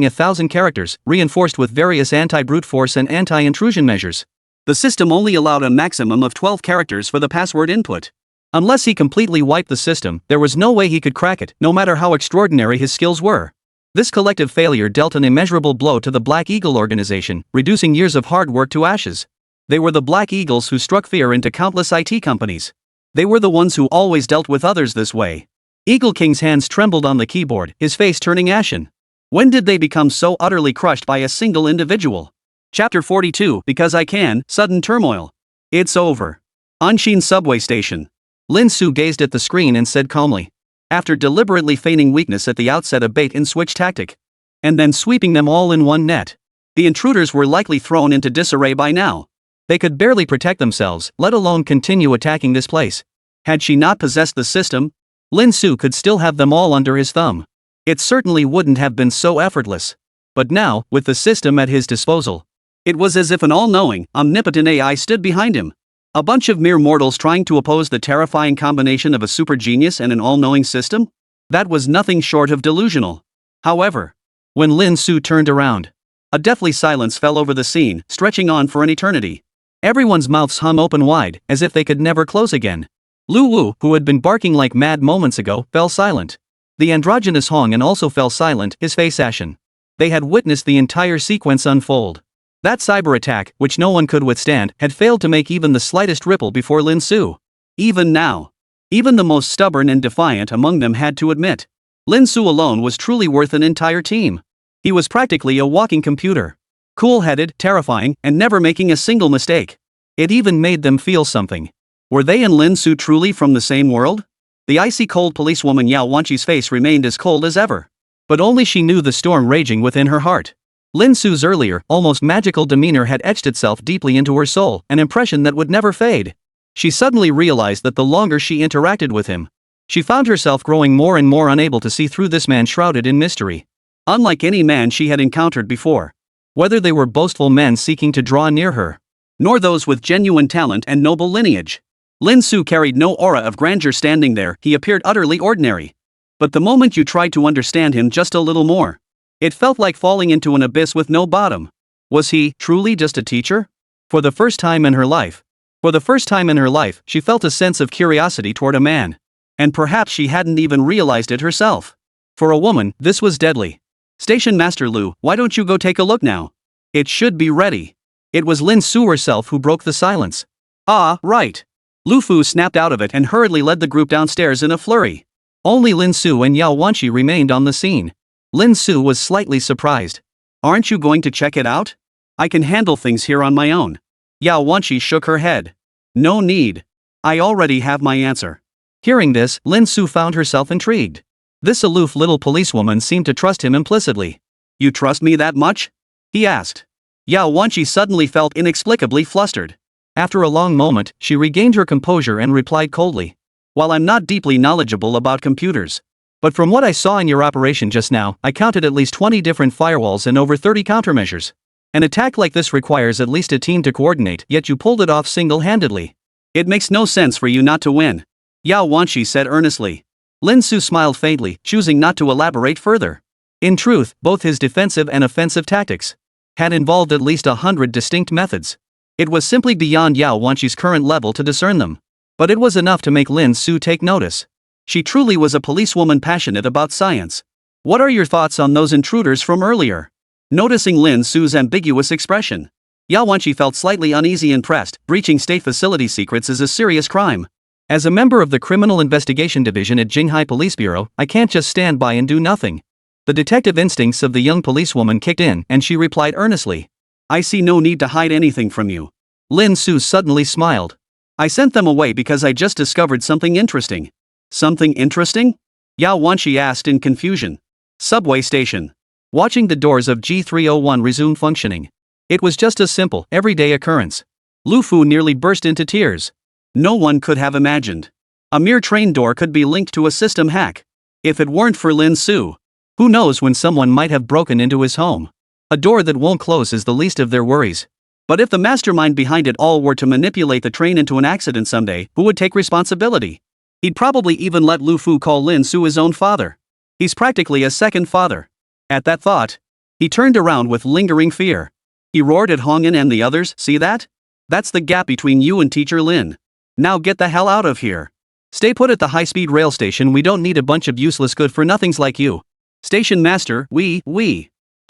1,000 characters, reinforced with various anti-brute force and anti-intrusion measures. The system only allowed a maximum of 12 characters for the password input. Unless he completely wiped the system, there was no way he could crack it, no matter how extraordinary his skills were. This collective failure dealt an immeasurable blow to the Black Eagle organization, reducing years of hard work to ashes. They were the Black Eagles who struck fear into countless IT companies. They were the ones who always dealt with others this way. Eagle King's hands trembled on the keyboard, his face turning ashen. When did they become so utterly crushed by a single individual? Chapter 42, Because I Can, Sudden Turmoil. It's over. Anshin subway station. Lin Su gazed at the screen and said calmly, after deliberately feigning weakness at the outset, a bait-and-switch tactic. And then sweeping them all in one net. The intruders were likely thrown into disarray by now. They could barely protect themselves, let alone continue attacking this place. Had she not possessed the system, Lin Su could still have them all under his thumb. It certainly wouldn't have been so effortless. But now, with the system at his disposal, it was as if an all-knowing, omnipotent AI stood behind him. A bunch of mere mortals trying to oppose the terrifying combination of a super genius and an all-knowing system? That was nothing short of delusional. However, when Lin Su turned around, a deathly silence fell over the scene, stretching on for an eternity. Everyone's mouths hung open wide, as if they could never close again. Lu Wu, who had been barking like mad moments ago, fell silent. The androgynous Hong and also fell silent, his face ashen. They had witnessed the entire sequence unfold. That cyber attack, which no one could withstand, had failed to make even the slightest ripple before Lin Su. Even now, even the most stubborn and defiant among them had to admit, Lin Su alone was truly worth an entire team. He was practically a walking computer. Cool-headed, terrifying, and never making a single mistake. It even made them feel something. Were they and Lin Su truly from the same world? The icy-cold policewoman Yao Wanqi's face remained as cold as ever. But only she knew the storm raging within her heart. Lin Su's earlier, almost magical demeanor had etched itself deeply into her soul, an impression that would never fade. She suddenly realized that the longer she interacted with him, she found herself growing more and more unable to see through this man shrouded in mystery. Unlike any man she had encountered before. Whether they were boastful men seeking to draw near her, nor those with genuine talent and noble lineage. Lin Su carried no aura of grandeur. Standing there, he appeared utterly ordinary. But the moment you tried to understand him just a little more, it felt like falling into an abyss with no bottom. Was he truly just a teacher? For the first time in her life, she felt a sense of curiosity toward a man. And perhaps she hadn't even realized it herself. For a woman, this was deadly. Station Master Lu, why don't you go take a look now? It should be ready. It was Lin Su herself who broke the silence. Ah, right. Lu Fu snapped out of it and hurriedly led the group downstairs in a flurry. Only Lin Su and Yao Wanqi remained on the scene. Lin Su was slightly surprised. Aren't you going to check it out? I can handle things here on my own. Yao Wanqi shook her head. No need. I already have my answer. Hearing this, Lin Su found herself intrigued. This aloof little policewoman seemed to trust him implicitly. You trust me that much? He asked. Yao Wanqi suddenly felt inexplicably flustered. After a long moment, she regained her composure and replied coldly. While I'm not deeply knowledgeable about computers, But from what I saw in your operation just now, I counted at least 20 different firewalls and over 30 countermeasures. An attack like this requires at least a team to coordinate, yet you pulled it off single-handedly. It makes no sense for you not to win, Yao Wanshi said earnestly. Lin Su smiled faintly, choosing not to elaborate further. In truth, both his defensive and offensive tactics had involved at least 100 distinct methods. It was simply beyond Yao Wanshi's current level to discern them. But it was enough to make Lin Su take notice. She truly was a policewoman passionate about science. What are your thoughts on those intruders from earlier? Noticing Lin Su's ambiguous expression, Yao Wanshi felt slightly uneasy and pressed. Breaching state facility secrets is a serious crime. As a member of the Criminal Investigation Division at Jinghai Police Bureau, I can't just stand by and do nothing. The detective instincts of the young policewoman kicked in, and she replied earnestly. I see no need to hide anything from you. Lin Su suddenly smiled. I sent them away because I just discovered something interesting. Something interesting? Yao Wanshi asked in confusion. Subway station. Watching the doors of G301 resume functioning. It was just a simple, everyday occurrence. Lu Fu nearly burst into tears. No one could have imagined. A mere train door could be linked to a system hack. If it weren't for Lin Su, who knows when someone might have broken into his home. A door that won't close is the least of their worries. But if the mastermind behind it all were to manipulate the train into an accident someday, who would take responsibility? He'd probably even let Lu Fu call Lin Su his own father. He's practically a second father. At that thought, he turned around with lingering fear. He roared at Hongyan and the others, see that? That's the gap between you and Teacher Lin. Now get the hell out of here. Stay put at the high-speed rail station, we don't need a bunch of useless good-for-nothings like you. Station master, we.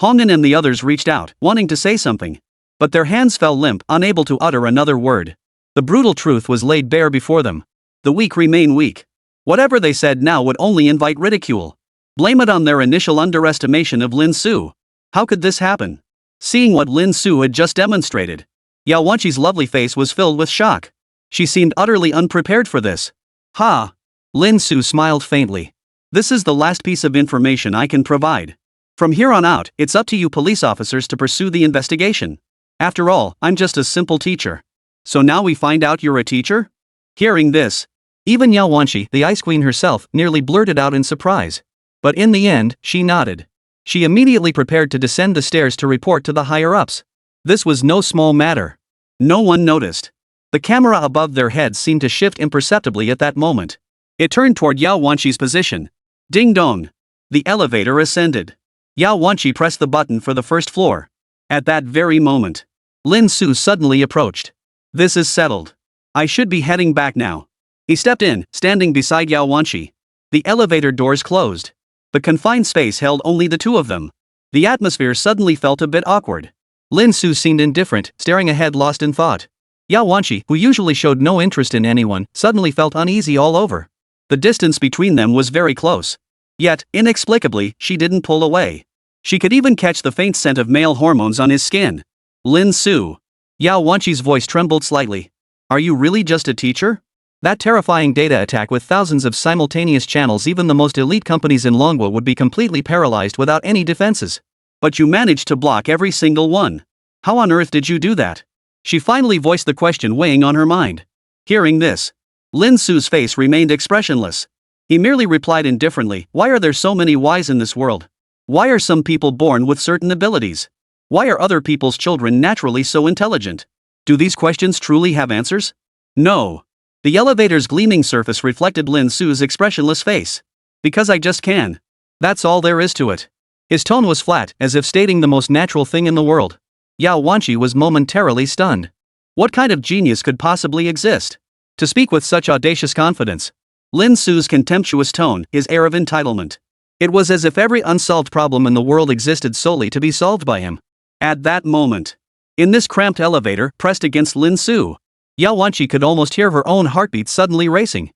Hongyan and the others reached out, wanting to say something. But their hands fell limp, unable to utter another word. The brutal truth was laid bare before them. The weak remain weak. Whatever they said now would only invite ridicule. Blame it on their initial underestimation of Lin Su. How could this happen? Seeing what Lin Su had just demonstrated, Yao Wanshi's lovely face was filled with shock. She seemed utterly unprepared for this. Ha! Lin Su smiled faintly. This is the last piece of information I can provide. From here on out, it's up to you police officers to pursue the investigation. After all, I'm just a simple teacher. So now we find out you're a teacher? Hearing this, even Yao Wanshi, the Ice Queen herself, nearly blurted out in surprise. But in the end, she nodded. She immediately prepared to descend the stairs to report to the higher-ups. This was no small matter. No one noticed. The camera above their heads seemed to shift imperceptibly at that moment. It turned toward Yao Wanshi's position. Ding dong. The elevator ascended. Yao Wanshi pressed the button for the first floor. At that very moment, Lin Su suddenly approached. This is settled. I should be heading back now. He stepped in, standing beside Yao Wanshi. The elevator doors closed. The confined space held only the two of them. The atmosphere suddenly felt a bit awkward. Lin Su seemed indifferent, staring ahead lost in thought. Yao Wanshi, who usually showed no interest in anyone, suddenly felt uneasy all over. The distance between them was very close. Yet, inexplicably, she didn't pull away. She could even catch the faint scent of male hormones on his skin. Lin Su. Yao Wanshi's voice trembled slightly. Are you really just a teacher? That terrifying data attack with thousands of simultaneous channels, even the most elite companies in Longwa would be completely paralyzed without any defenses. But you managed to block every single one. How on earth did you do that? She finally voiced the question weighing on her mind. Hearing this, Lin Su's face remained expressionless. He merely replied indifferently, why are there so many whys in this world? Why are some people born with certain abilities? Why are other people's children naturally so intelligent? Do these questions truly have answers? No. The elevator's gleaming surface reflected Lin Su's expressionless face. Because I just can. That's all there is to it. His tone was flat, as if stating the most natural thing in the world. Yao Wanshi was momentarily stunned. What kind of genius could possibly exist to speak with such audacious confidence? Lin Su's contemptuous tone, his air of entitlement. It was as if every unsolved problem in the world existed solely to be solved by him. At that moment, in this cramped elevator pressed against Lin Su, Yao Wanshi could almost hear her own heartbeat suddenly racing.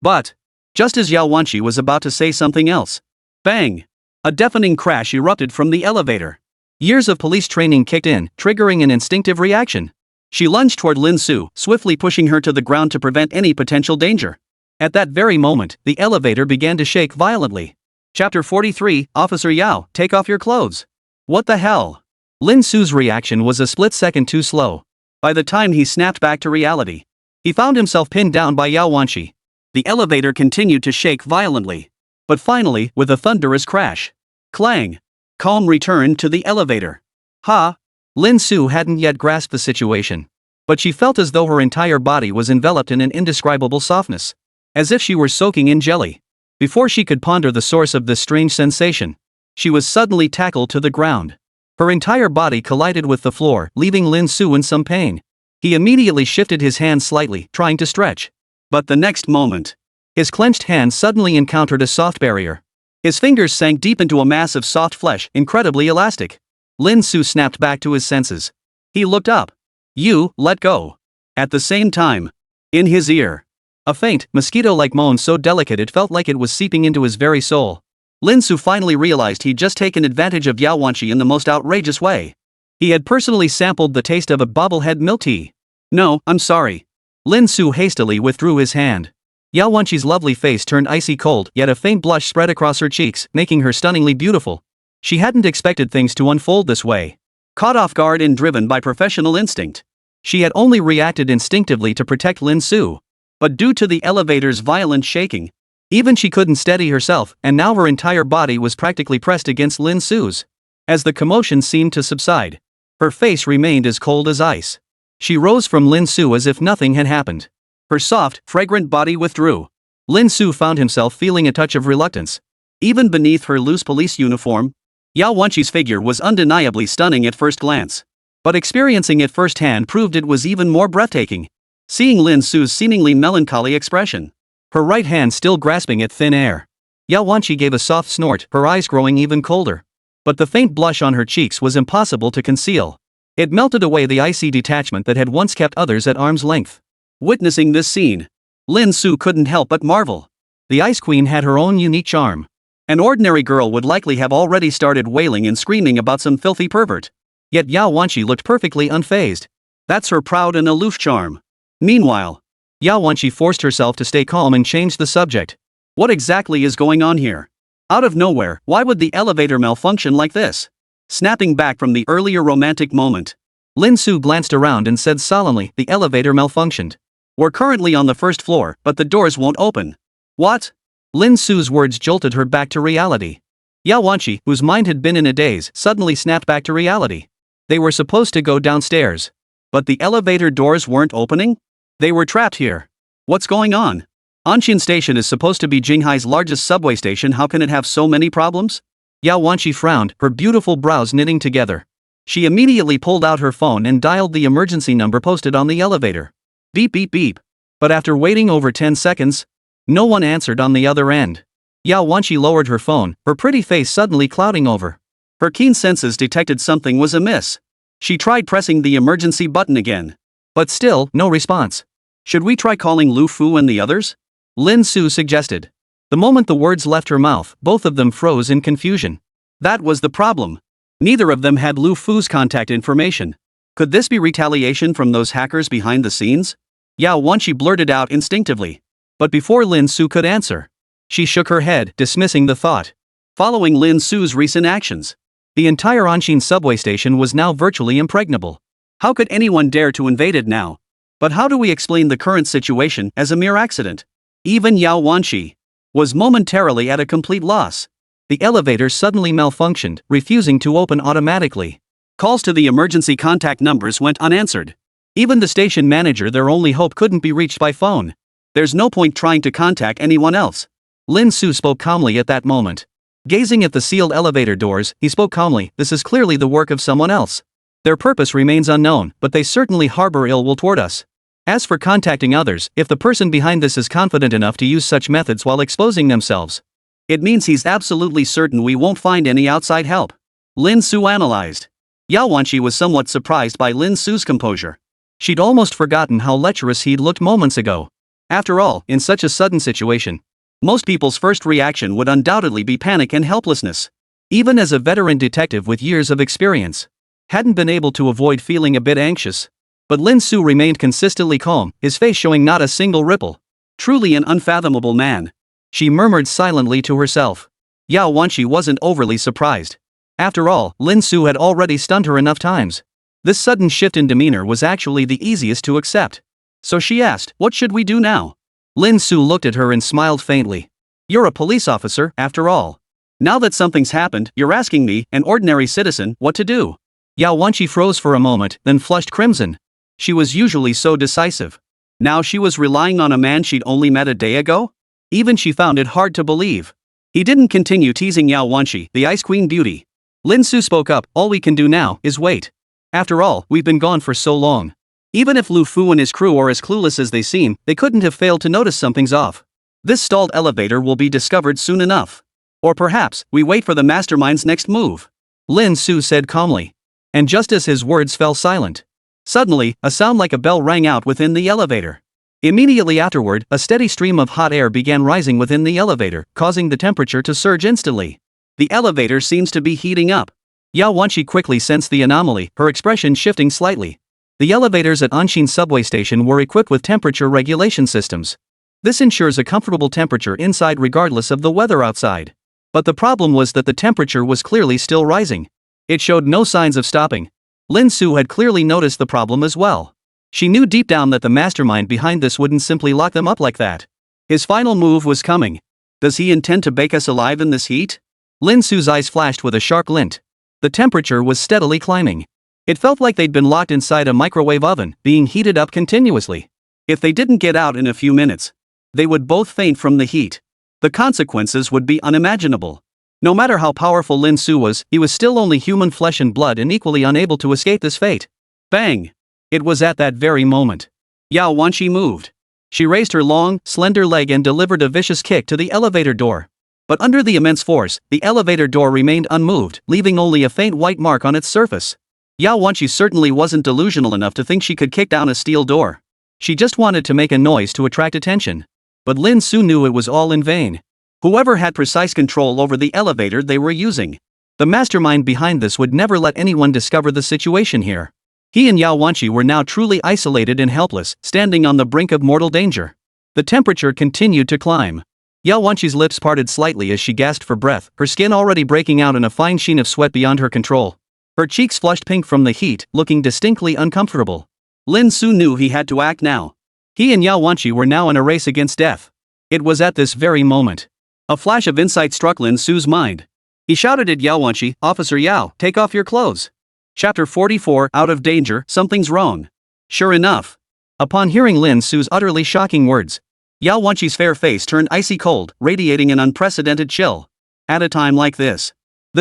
But, just as Yao Wanshi was about to say something else, bang! A deafening crash erupted from the elevator. Years of police training kicked in, triggering an instinctive reaction. She lunged toward Lin Su, swiftly pushing her to the ground to prevent any potential danger. At that very moment, the elevator began to shake violently. Chapter 43, Officer Yao, take off your clothes. What the hell? Lin Su's reaction was a split second too slow. By the time he snapped back to reality, he found himself pinned down by Yao Wanqi. The elevator continued to shake violently. But finally, with a thunderous crash, clang, calm returned to the elevator. Ha! Lin Su hadn't yet grasped the situation. But she felt as though her entire body was enveloped in an indescribable softness. As if she were soaking in jelly. Before she could ponder the source of this strange sensation, she was suddenly tackled to the ground. Her entire body collided with the floor, leaving Lin Su in some pain. He immediately shifted his hand slightly, trying to stretch. But the next moment, his clenched hand suddenly encountered a soft barrier. His fingers sank deep into a mass of soft flesh, incredibly elastic. Lin Su snapped back to his senses. He looked up. "You, let go." At the same time, in his ear, a faint, mosquito-like moan so delicate it felt like it was seeping into his very soul. Lin Su finally realized he'd just taken advantage of Yao Wanqi in the most outrageous way. He had personally sampled the taste of a bobblehead milk tea. "No, I'm sorry." Lin Su hastily withdrew his hand. Yao Wanqi's lovely face turned icy cold, yet a faint blush spread across her cheeks, making her stunningly beautiful. She hadn't expected things to unfold this way. Caught off guard and driven by professional instinct, she had only reacted instinctively to protect Lin Su. But due to the elevator's violent shaking, even she couldn't steady herself, and now her entire body was practically pressed against Lin Su's. As the commotion seemed to subside, her face remained as cold as ice. She rose from Lin Su as if nothing had happened. Her soft, fragrant body withdrew. Lin Su found himself feeling a touch of reluctance. Even beneath her loose police uniform, Yao Wanqi's figure was undeniably stunning at first glance. But experiencing it firsthand proved it was even more breathtaking. Seeing Lin Su's seemingly melancholy expression, her right hand still grasping at thin air, Yao Wanqi gave a soft snort, her eyes growing even colder. But the faint blush on her cheeks was impossible to conceal. It melted away the icy detachment that had once kept others at arm's length. Witnessing this scene, Lin Su couldn't help but marvel. The Ice Queen had her own unique charm. An ordinary girl would likely have already started wailing and screaming about some filthy pervert. Yet Yao Wanqi looked perfectly unfazed. That's her proud and aloof charm. Meanwhile, Yao Wanqi forced herself to stay calm and change the subject. What exactly is going on here? Out of nowhere, why would the elevator malfunction like this? Snapping back from the earlier romantic moment, Lin Su glanced around and said solemnly, "The elevator malfunctioned. We're currently on the first floor, but the doors won't open." "What?" Lin Su's words jolted her back to reality. Yao Wanqi, whose mind had been in a daze, suddenly snapped back to reality. They were supposed to go downstairs. But the elevator doors weren't opening? They were trapped here. What's going on? Anshin Station is supposed to be Jinghai's largest subway station. How can it have so many problems? Yao Wanqi frowned, her beautiful brows knitting together. She immediately pulled out her phone and dialed the emergency number posted on the elevator. Beep beep beep. But after waiting over 10 seconds, no one answered on the other end. Yao Wanqi lowered her phone, her pretty face suddenly clouding over. Her keen senses detected something was amiss. She tried pressing the emergency button again. But still, no response. Should we try calling Lu Fu and the others? Lin Su suggested. The moment the words left her mouth, both of them froze in confusion. That was the problem. Neither of them had Lu Fu's contact information. Could this be retaliation from those hackers behind the scenes? Yao Wanqi blurted out instinctively. But before Lin Su could answer, she shook her head, dismissing the thought. Following Lin Su's recent actions, the entire Anshin subway station was now virtually impregnable. How could anyone dare to invade it now? But how do we explain the current situation as a mere accident? Even Yao Wanqi was momentarily at a complete loss. The elevator suddenly malfunctioned, refusing to open automatically. Calls to the emergency contact numbers went unanswered. Even the station manager, their only hope, couldn't be reached by phone. There's no point trying to contact anyone else. Lin Su spoke calmly at that moment. Gazing at the sealed elevator doors, he spoke calmly, "This is clearly the work of someone else. Their purpose remains unknown, but they certainly harbor ill will toward us. As for contacting others, if the person behind this is confident enough to use such methods while exposing themselves, it means he's absolutely certain we won't find any outside help." Lin Su analyzed. Yao Wanqi was somewhat surprised by Lin Su's composure. She'd almost forgotten how lecherous he'd looked moments ago. After all, in such a sudden situation, most people's first reaction would undoubtedly be panic and helplessness. Even as a veteran detective with years of experience, hadn't been able to avoid feeling a bit anxious. But Lin Su remained consistently calm, his face showing not a single ripple. Truly an unfathomable man, she murmured silently to herself. Yao Wanqi wasn't overly surprised. After all, Lin Su had already stunned her enough times. This sudden shift in demeanor was actually the easiest to accept. So she asked, "What should we do now?" Lin Su looked at her and smiled faintly. "You're a police officer, after all. Now that something's happened, you're asking me, an ordinary citizen, what to do." Yao Wanqi froze for a moment, then flushed crimson. She was usually so decisive. Now she was relying on a man she'd only met a day ago? Even she found it hard to believe. He didn't continue teasing Yao Wanqi, the Ice Queen beauty. Lin Su spoke up, "All we can do now is wait. After all, we've been gone for so long. Even if Lu Fu and his crew are as clueless as they seem, they couldn't have failed to notice something's off. This stalled elevator will be discovered soon enough. Or perhaps, we wait for the mastermind's next move," Lin Su said calmly. And just as his words fell silent, suddenly, a sound like a bell rang out within the elevator. Immediately afterward, a steady stream of hot air began rising within the elevator, causing the temperature to surge instantly. The elevator seems to be heating up. Yao Wanqi quickly sensed the anomaly, her expression shifting slightly. The elevators at Anshin subway station were equipped with temperature regulation systems. This ensures a comfortable temperature inside regardless of the weather outside. But the problem was that the temperature was clearly still rising. It showed no signs of stopping. Lin Su had clearly noticed the problem as well. She knew deep down that the mastermind behind this wouldn't simply lock them up like that. His final move was coming. Does he intend to bake us alive in this heat? Lin Su's eyes flashed with a sharp glint. The temperature was steadily climbing. It felt like they'd been locked inside a microwave oven, being heated up continuously. If they didn't get out in a few minutes, they would both faint from the heat. The consequences would be unimaginable. No matter how powerful Lin Su was, he was still only human flesh and blood and equally unable to escape this fate. Bang! It was at that very moment Yao Wanqi moved. She raised her long, slender leg and delivered a vicious kick to the elevator door. But under the immense force, the elevator door remained unmoved, leaving only a faint white mark on its surface. Yao Wanqi certainly wasn't delusional enough to think she could kick down a steel door. She just wanted to make a noise to attract attention. But Lin Su knew it was all in vain. Whoever had precise control over the elevator they were using, the mastermind behind this, would never let anyone discover the situation here. He and Yao Wanqi were now truly isolated and helpless, standing on the brink of mortal danger. The temperature continued to climb. Yao Wanqi's lips parted slightly as she gasped for breath, her skin already breaking out in a fine sheen of sweat beyond her control. Her cheeks flushed pink from the heat, looking distinctly uncomfortable. Lin Su knew he had to act now. He and Yao Wanqi were now in a race against death. It was at this very moment a flash of insight struck Lin Su's mind. He shouted at Yao Wanqi, "Officer Yao, take off your clothes." Chapter 44, Out of Danger, Something's Wrong. Sure enough. Upon hearing Lin Su's utterly shocking words, Yao Wanqi's fair face turned icy cold, radiating an unprecedented chill. At a time like this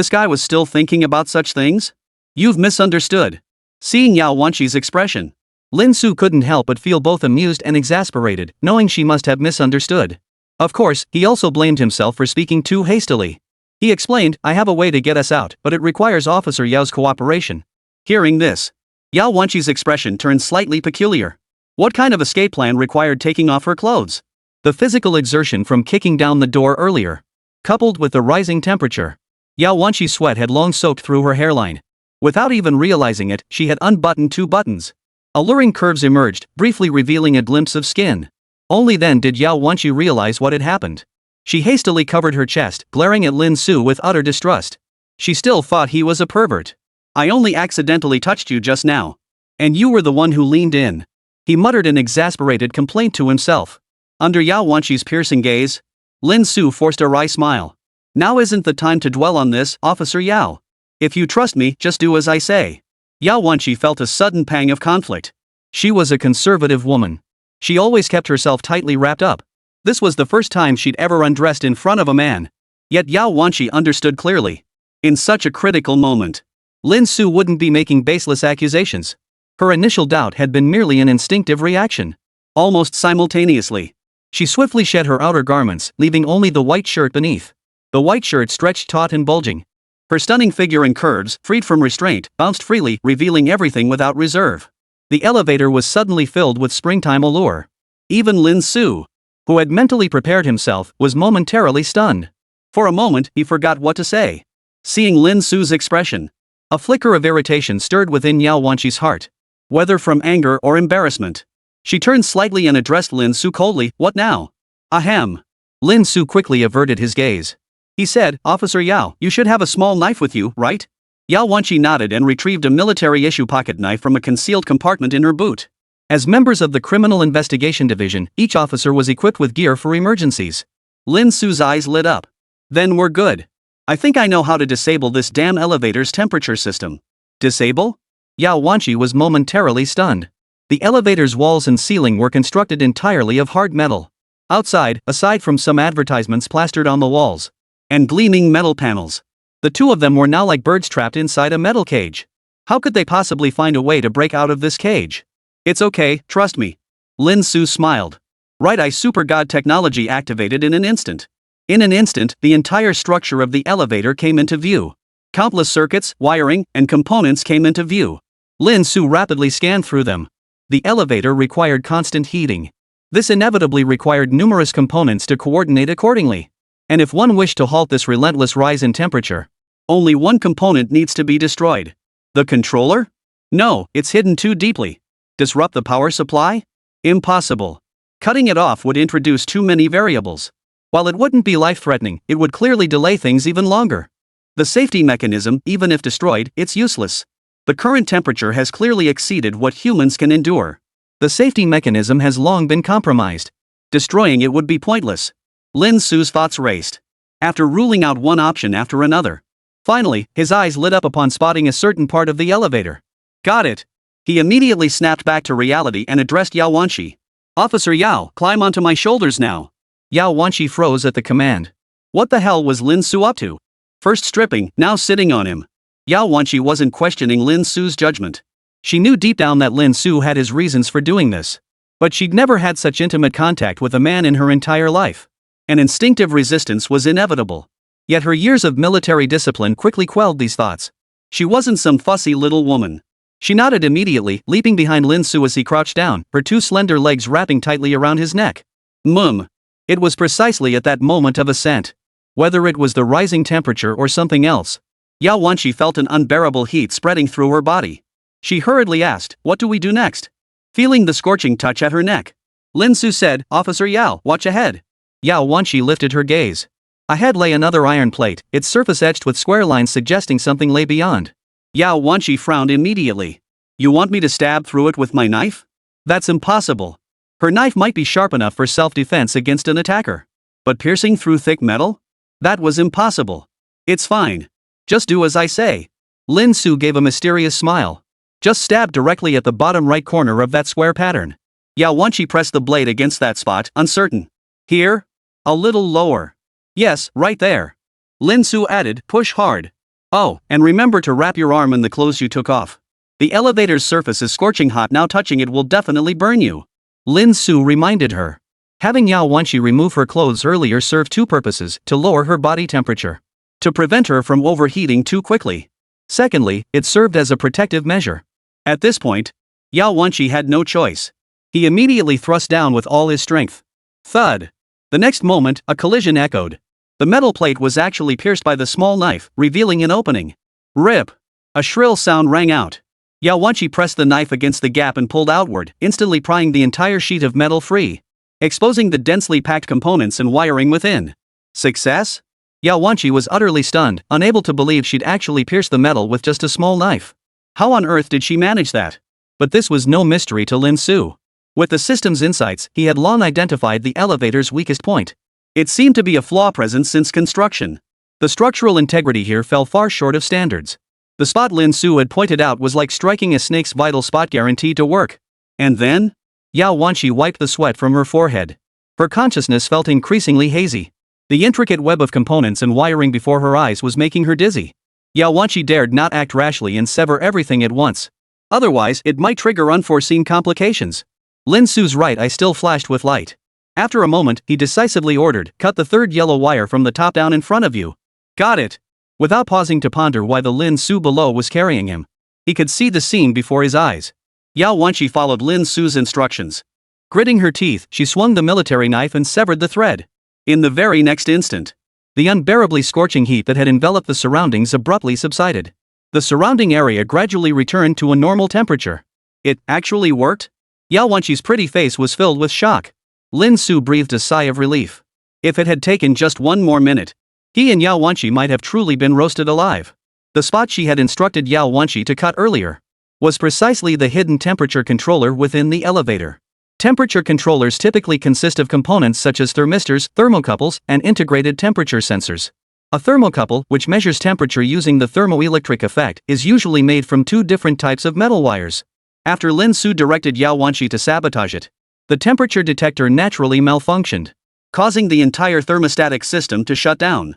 guy was still thinking about such things? You've misunderstood. Seeing Yao Wanqi's expression, Lin Su couldn't help but feel both amused and exasperated, knowing she must have misunderstood. Of course, he also blamed himself for speaking too hastily. He explained, "I have a way to get us out, but it requires Officer Yao's cooperation." Hearing this, Yao Wanqi's expression turned slightly peculiar. What kind of escape plan required taking off her clothes? The physical exertion from kicking down the door earlier, coupled with the rising temperature. Yao Wanqi's sweat had long soaked through her hairline. Without even realizing it, she had unbuttoned 2 buttons. Alluring curves emerged, briefly revealing a glimpse of skin. Only then did Yao Wanqi realize what had happened. She hastily covered her chest, glaring at Lin Su with utter distrust. She still thought he was a pervert. "I only accidentally touched you just now. And you were the one who leaned in," he muttered in exasperated complaint to himself. Under Yao Wanqi's piercing gaze, Lin Su forced a wry smile. "Now isn't the time to dwell on this, Officer Yao. If you trust me, just do as I say." Yao Wanqi felt a sudden pang of conflict. She was a conservative woman. She always kept herself tightly wrapped up. This was the first time she'd ever undressed in front of a man. Yet Yao Wanqi understood clearly. In such a critical moment, Lin Su wouldn't be making baseless accusations. Her initial doubt had been merely an instinctive reaction. Almost simultaneously, she swiftly shed her outer garments, leaving only the white shirt beneath. The white shirt stretched taut and bulging. Her stunning figure and curves, freed from restraint, bounced freely, revealing everything without reserve. The elevator was suddenly filled with springtime allure. Even Lin Su, who had mentally prepared himself, was momentarily stunned. For a moment, he forgot what to say. Seeing Lin Su's expression, a flicker of irritation stirred within Yao Wanqi's heart. Whether from anger or embarrassment, she turned slightly and addressed Lin Su coldly. "What now?" "Ahem." Lin Su quickly averted his gaze. He said, "Officer Yao, you should have a small knife with you, right?" Yao Wanqi nodded and retrieved a military-issue pocket knife from a concealed compartment in her boot. As members of the Criminal Investigation Division, each officer was equipped with gear for emergencies. Lin Su's eyes lit up. Then we're good. I think I know how to disable this damn elevator's temperature system. Disable? Yao Wanqi was momentarily stunned. The elevator's walls and ceiling were constructed entirely of hard metal. Outside, aside from some advertisements plastered on the walls, and gleaming metal panels, the two of them were now like birds trapped inside a metal cage. How could they possibly find a way to break out of this cage? It's okay, trust me. Lin Su smiled. Right-eye super god technology activated in an instant. In an instant, the entire structure of the elevator came into view. Countless circuits, wiring, and components came into view. Lin Su rapidly scanned through them. The elevator required constant heating. This inevitably required numerous components to coordinate accordingly. And if one wished to halt this relentless rise in temperature, only one component needs to be destroyed. The controller? No, it's hidden too deeply. Disrupt the power supply? Impossible. Cutting it off would introduce too many variables. While it wouldn't be life-threatening, it would clearly delay things even longer. The safety mechanism, even if destroyed, it's useless. The current temperature has clearly exceeded what humans can endure. The safety mechanism has long been compromised. Destroying it would be pointless. Lin Su's thoughts raced. After ruling out one option after another, finally, his eyes lit up upon spotting a certain part of the elevator. Got it. He immediately snapped back to reality and addressed Yao Wanqi. Officer Yao, climb onto my shoulders now. Yao Wanqi froze at the command. What the hell was Lin Su up to? First stripping, now sitting on him. Yao Wanqi wasn't questioning Lin Su's judgment. She knew deep down that Lin Su had his reasons for doing this. But she'd never had such intimate contact with a man in her entire life. An instinctive resistance was inevitable. Yet her years of military discipline quickly quelled these thoughts. She wasn't some fussy little woman. She nodded immediately, leaping behind Lin Su as he crouched down, her two slender legs wrapping tightly around his neck. It was precisely at that moment of ascent. Whether it was the rising temperature or something else, Yao Wanqi felt an unbearable heat spreading through her body. She hurriedly asked, "What do we do next?" Feeling the scorching touch at her neck, Lin Su said, "Officer Yao, watch ahead." Yao Wanqi lifted her gaze. Ahead lay another iron plate, its surface etched with square lines suggesting something lay beyond. Yao Wanqi frowned immediately. You want me to stab through it with my knife? That's impossible. Her knife might be sharp enough for self-defense against an attacker. But piercing through thick metal? That was impossible. It's fine. Just do as I say. Lin Su gave a mysterious smile. Just stab directly at the bottom right corner of that square pattern. Yao Wanqi pressed the blade against that spot, uncertain. Here? A little lower. Yes, right there. Lin Su added, push hard. Oh, and remember to wrap your arm in the clothes you took off. The elevator's surface is scorching hot now, touching it will definitely burn you. Lin Su reminded her. Having Yao Wanqi remove her clothes earlier served two purposes: to lower her body temperature, to prevent her from overheating too quickly. Secondly, it served as a protective measure. At this point, Yao Wanqi had no choice. He immediately thrust down with all his strength. Thud. The next moment, a collision echoed. The metal plate was actually pierced by the small knife, revealing an opening. Rip! A shrill sound rang out. Yao Wanqi pressed the knife against the gap and pulled outward, instantly prying the entire sheet of metal free, exposing the densely packed components and wiring within. Success? Yao Wanqi was utterly stunned, unable to believe she'd actually pierced the metal with just a small knife. How on earth did she manage that? But this was no mystery to Lin Su. With the system's insights, he had long identified the elevator's weakest point. It seemed to be a flaw present since construction. The structural integrity here fell far short of standards. The spot Lin Su had pointed out was like striking a snake's vital spot, guaranteed to work. And then? Yao Wanqi wiped the sweat from her forehead. Her consciousness felt increasingly hazy. The intricate web of components and wiring before her eyes was making her dizzy. Yao Wanqi dared not act rashly and sever everything at once. Otherwise, it might trigger unforeseen complications. Lin Su's right eye still flashed with light. After a moment, he decisively ordered, "Cut the third yellow wire from the top down in front of you." Got it. Without pausing to ponder why the Lin Su below was carrying him, he could see the scene before his eyes. Yao Wanqi followed Lin Su's instructions. Gritting her teeth, she swung the military knife and severed the thread. In the very next instant, the unbearably scorching heat that had enveloped the surroundings abruptly subsided. The surrounding area gradually returned to a normal temperature. It actually worked? Yao Wanqi's pretty face was filled with shock. Lin Su breathed a sigh of relief. If it had taken just one more minute, he and Yao Wanqi might have truly been roasted alive. The spot she had instructed Yao Wanshi to cut earlier was precisely the hidden temperature controller within the elevator. Temperature controllers typically consist of components such as thermistors, thermocouples, and integrated temperature sensors. A thermocouple, which measures temperature using the thermoelectric effect, is usually made from two different types of metal wires. After Lin Su directed Yao Wanshi to sabotage it, the temperature detector naturally malfunctioned, causing the entire thermostatic system to shut down.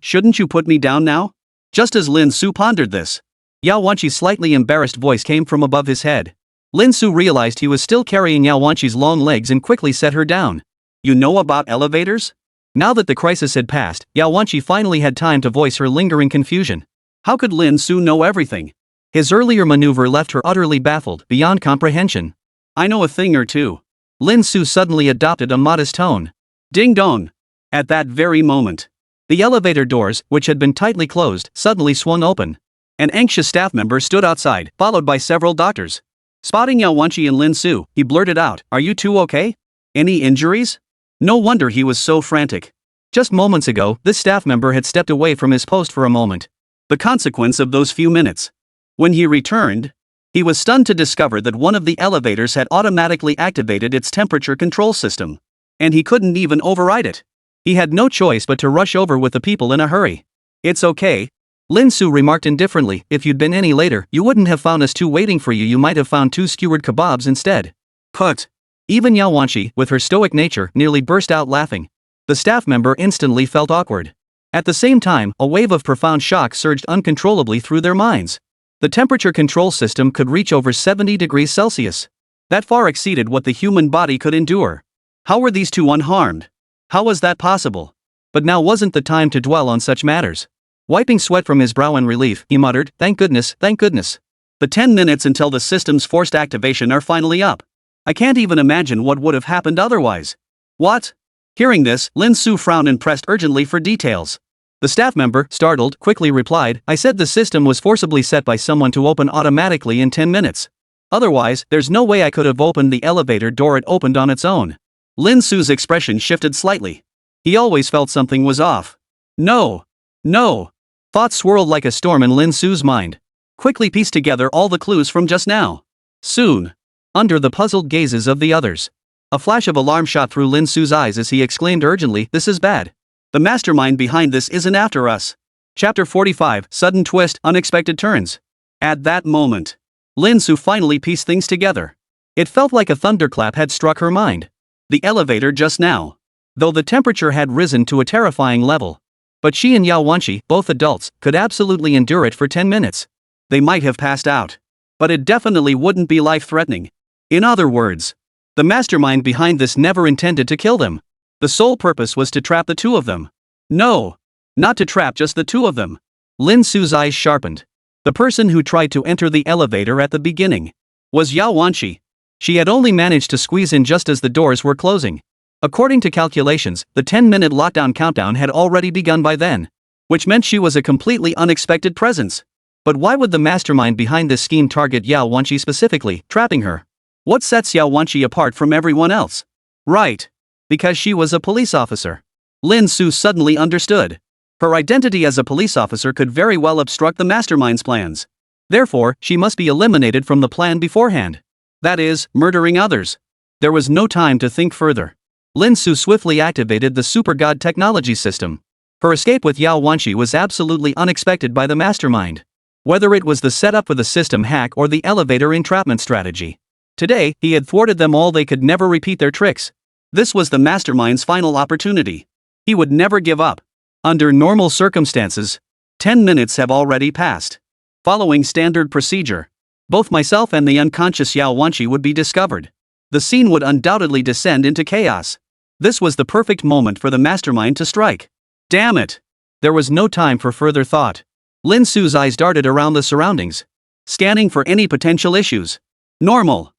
Shouldn't you put me down now? Just as Lin Su pondered this, Yao Wanshi's slightly embarrassed voice came from above his head. Lin Su realized he was still carrying Yao Wanshi's long legs and quickly set her down. You know about elevators? Now that the crisis had passed, Yao Wanshi finally had time to voice her lingering confusion. How could Lin Su know everything? His earlier maneuver left her utterly baffled, beyond comprehension. I know a thing or two. Lin Su suddenly adopted a modest tone. Ding dong. At that very moment, the elevator doors, which had been tightly closed, suddenly swung open. An anxious staff member stood outside, followed by several doctors. Spotting Yao Wanshi and Lin Su, he blurted out, "Are you two okay? Any injuries?" No wonder he was so frantic. Just moments ago, this staff member had stepped away from his post for a moment. The consequence of those few minutes. When he returned, he was stunned to discover that one of the elevators had automatically activated its temperature control system. And he couldn't even override it. He had no choice but to rush over with the people in a hurry. It's okay, Lin Su remarked indifferently. If you'd been any later, you wouldn't have found us two waiting for you. You might have found two skewered kebabs instead. Put. Even Yao Wanshi, with her stoic nature, nearly burst out laughing. The staff member instantly felt awkward. At the same time, a wave of profound shock surged uncontrollably through their minds. The temperature control system could reach over 70 degrees Celsius. That far exceeded what the human body could endure. How were these two unharmed? How was that possible? But now wasn't the time to dwell on such matters. Wiping sweat from his brow in relief, he muttered, Thank goodness, thank goodness. The 10 minutes until the system's forced activation are finally up. I can't even imagine what would have happened otherwise. What? Hearing this, Lin Su frowned and pressed urgently for details. The staff member, startled, quickly replied, I said the system was forcibly set by someone to open automatically in 10 minutes. Otherwise, there's no way I could have opened the elevator door. It opened on its own. Lin Su's expression shifted slightly. He always felt something was off. No. Thoughts swirled like a storm in Lin Su's mind. Quickly pieced together all the clues from just now. Soon. Under the puzzled gazes of the others, a flash of alarm shot through Lin Su's eyes as he exclaimed urgently, This is bad. The mastermind behind this isn't after us. Chapter 45, Sudden Twist, Unexpected Turns. At that moment, Lin Su finally pieced things together. It felt like a thunderclap had struck her mind. The elevator just now. Though the temperature had risen to a terrifying level. But she and Yao Wanshi, both adults, could absolutely endure it for 10 minutes. They might have passed out. But it definitely wouldn't be life-threatening. In other words, the mastermind behind this never intended to kill them. The sole purpose was to trap the two of them. No, not to trap just the two of them. Lin Su's eyes sharpened. The person who tried to enter the elevator at the beginning was Yao Wanshi. She had only managed to squeeze in just as the doors were closing. According to calculations, the 10-minute lockdown countdown had already begun by then, which meant she was a completely unexpected presence. But why would the mastermind behind this scheme target Yao Wanshi specifically, trapping her? What sets Yao Wanshi apart from everyone else? Right. Because she was a police officer. Lin Su suddenly understood. Her identity as a police officer could very well obstruct the mastermind's plans. Therefore, she must be eliminated from the plan beforehand. That is, murdering others. There was no time to think further. Lin Su swiftly activated the Super God technology system. Her escape with Yao Wanshi was absolutely unexpected by the mastermind. Whether it was the setup for the system hack or the elevator entrapment strategy. Today, he had thwarted them all. They could never repeat their tricks. This was the mastermind's final opportunity. He would never give up. Under normal circumstances, 10 minutes have already passed. Following standard procedure, both myself and the unconscious Yao Wanshi would be discovered. The scene would undoubtedly descend into chaos. This was the perfect moment for the mastermind to strike. Damn it! There was no time for further thought. Lin Su's eyes darted around the surroundings, scanning for any potential issues. Normal.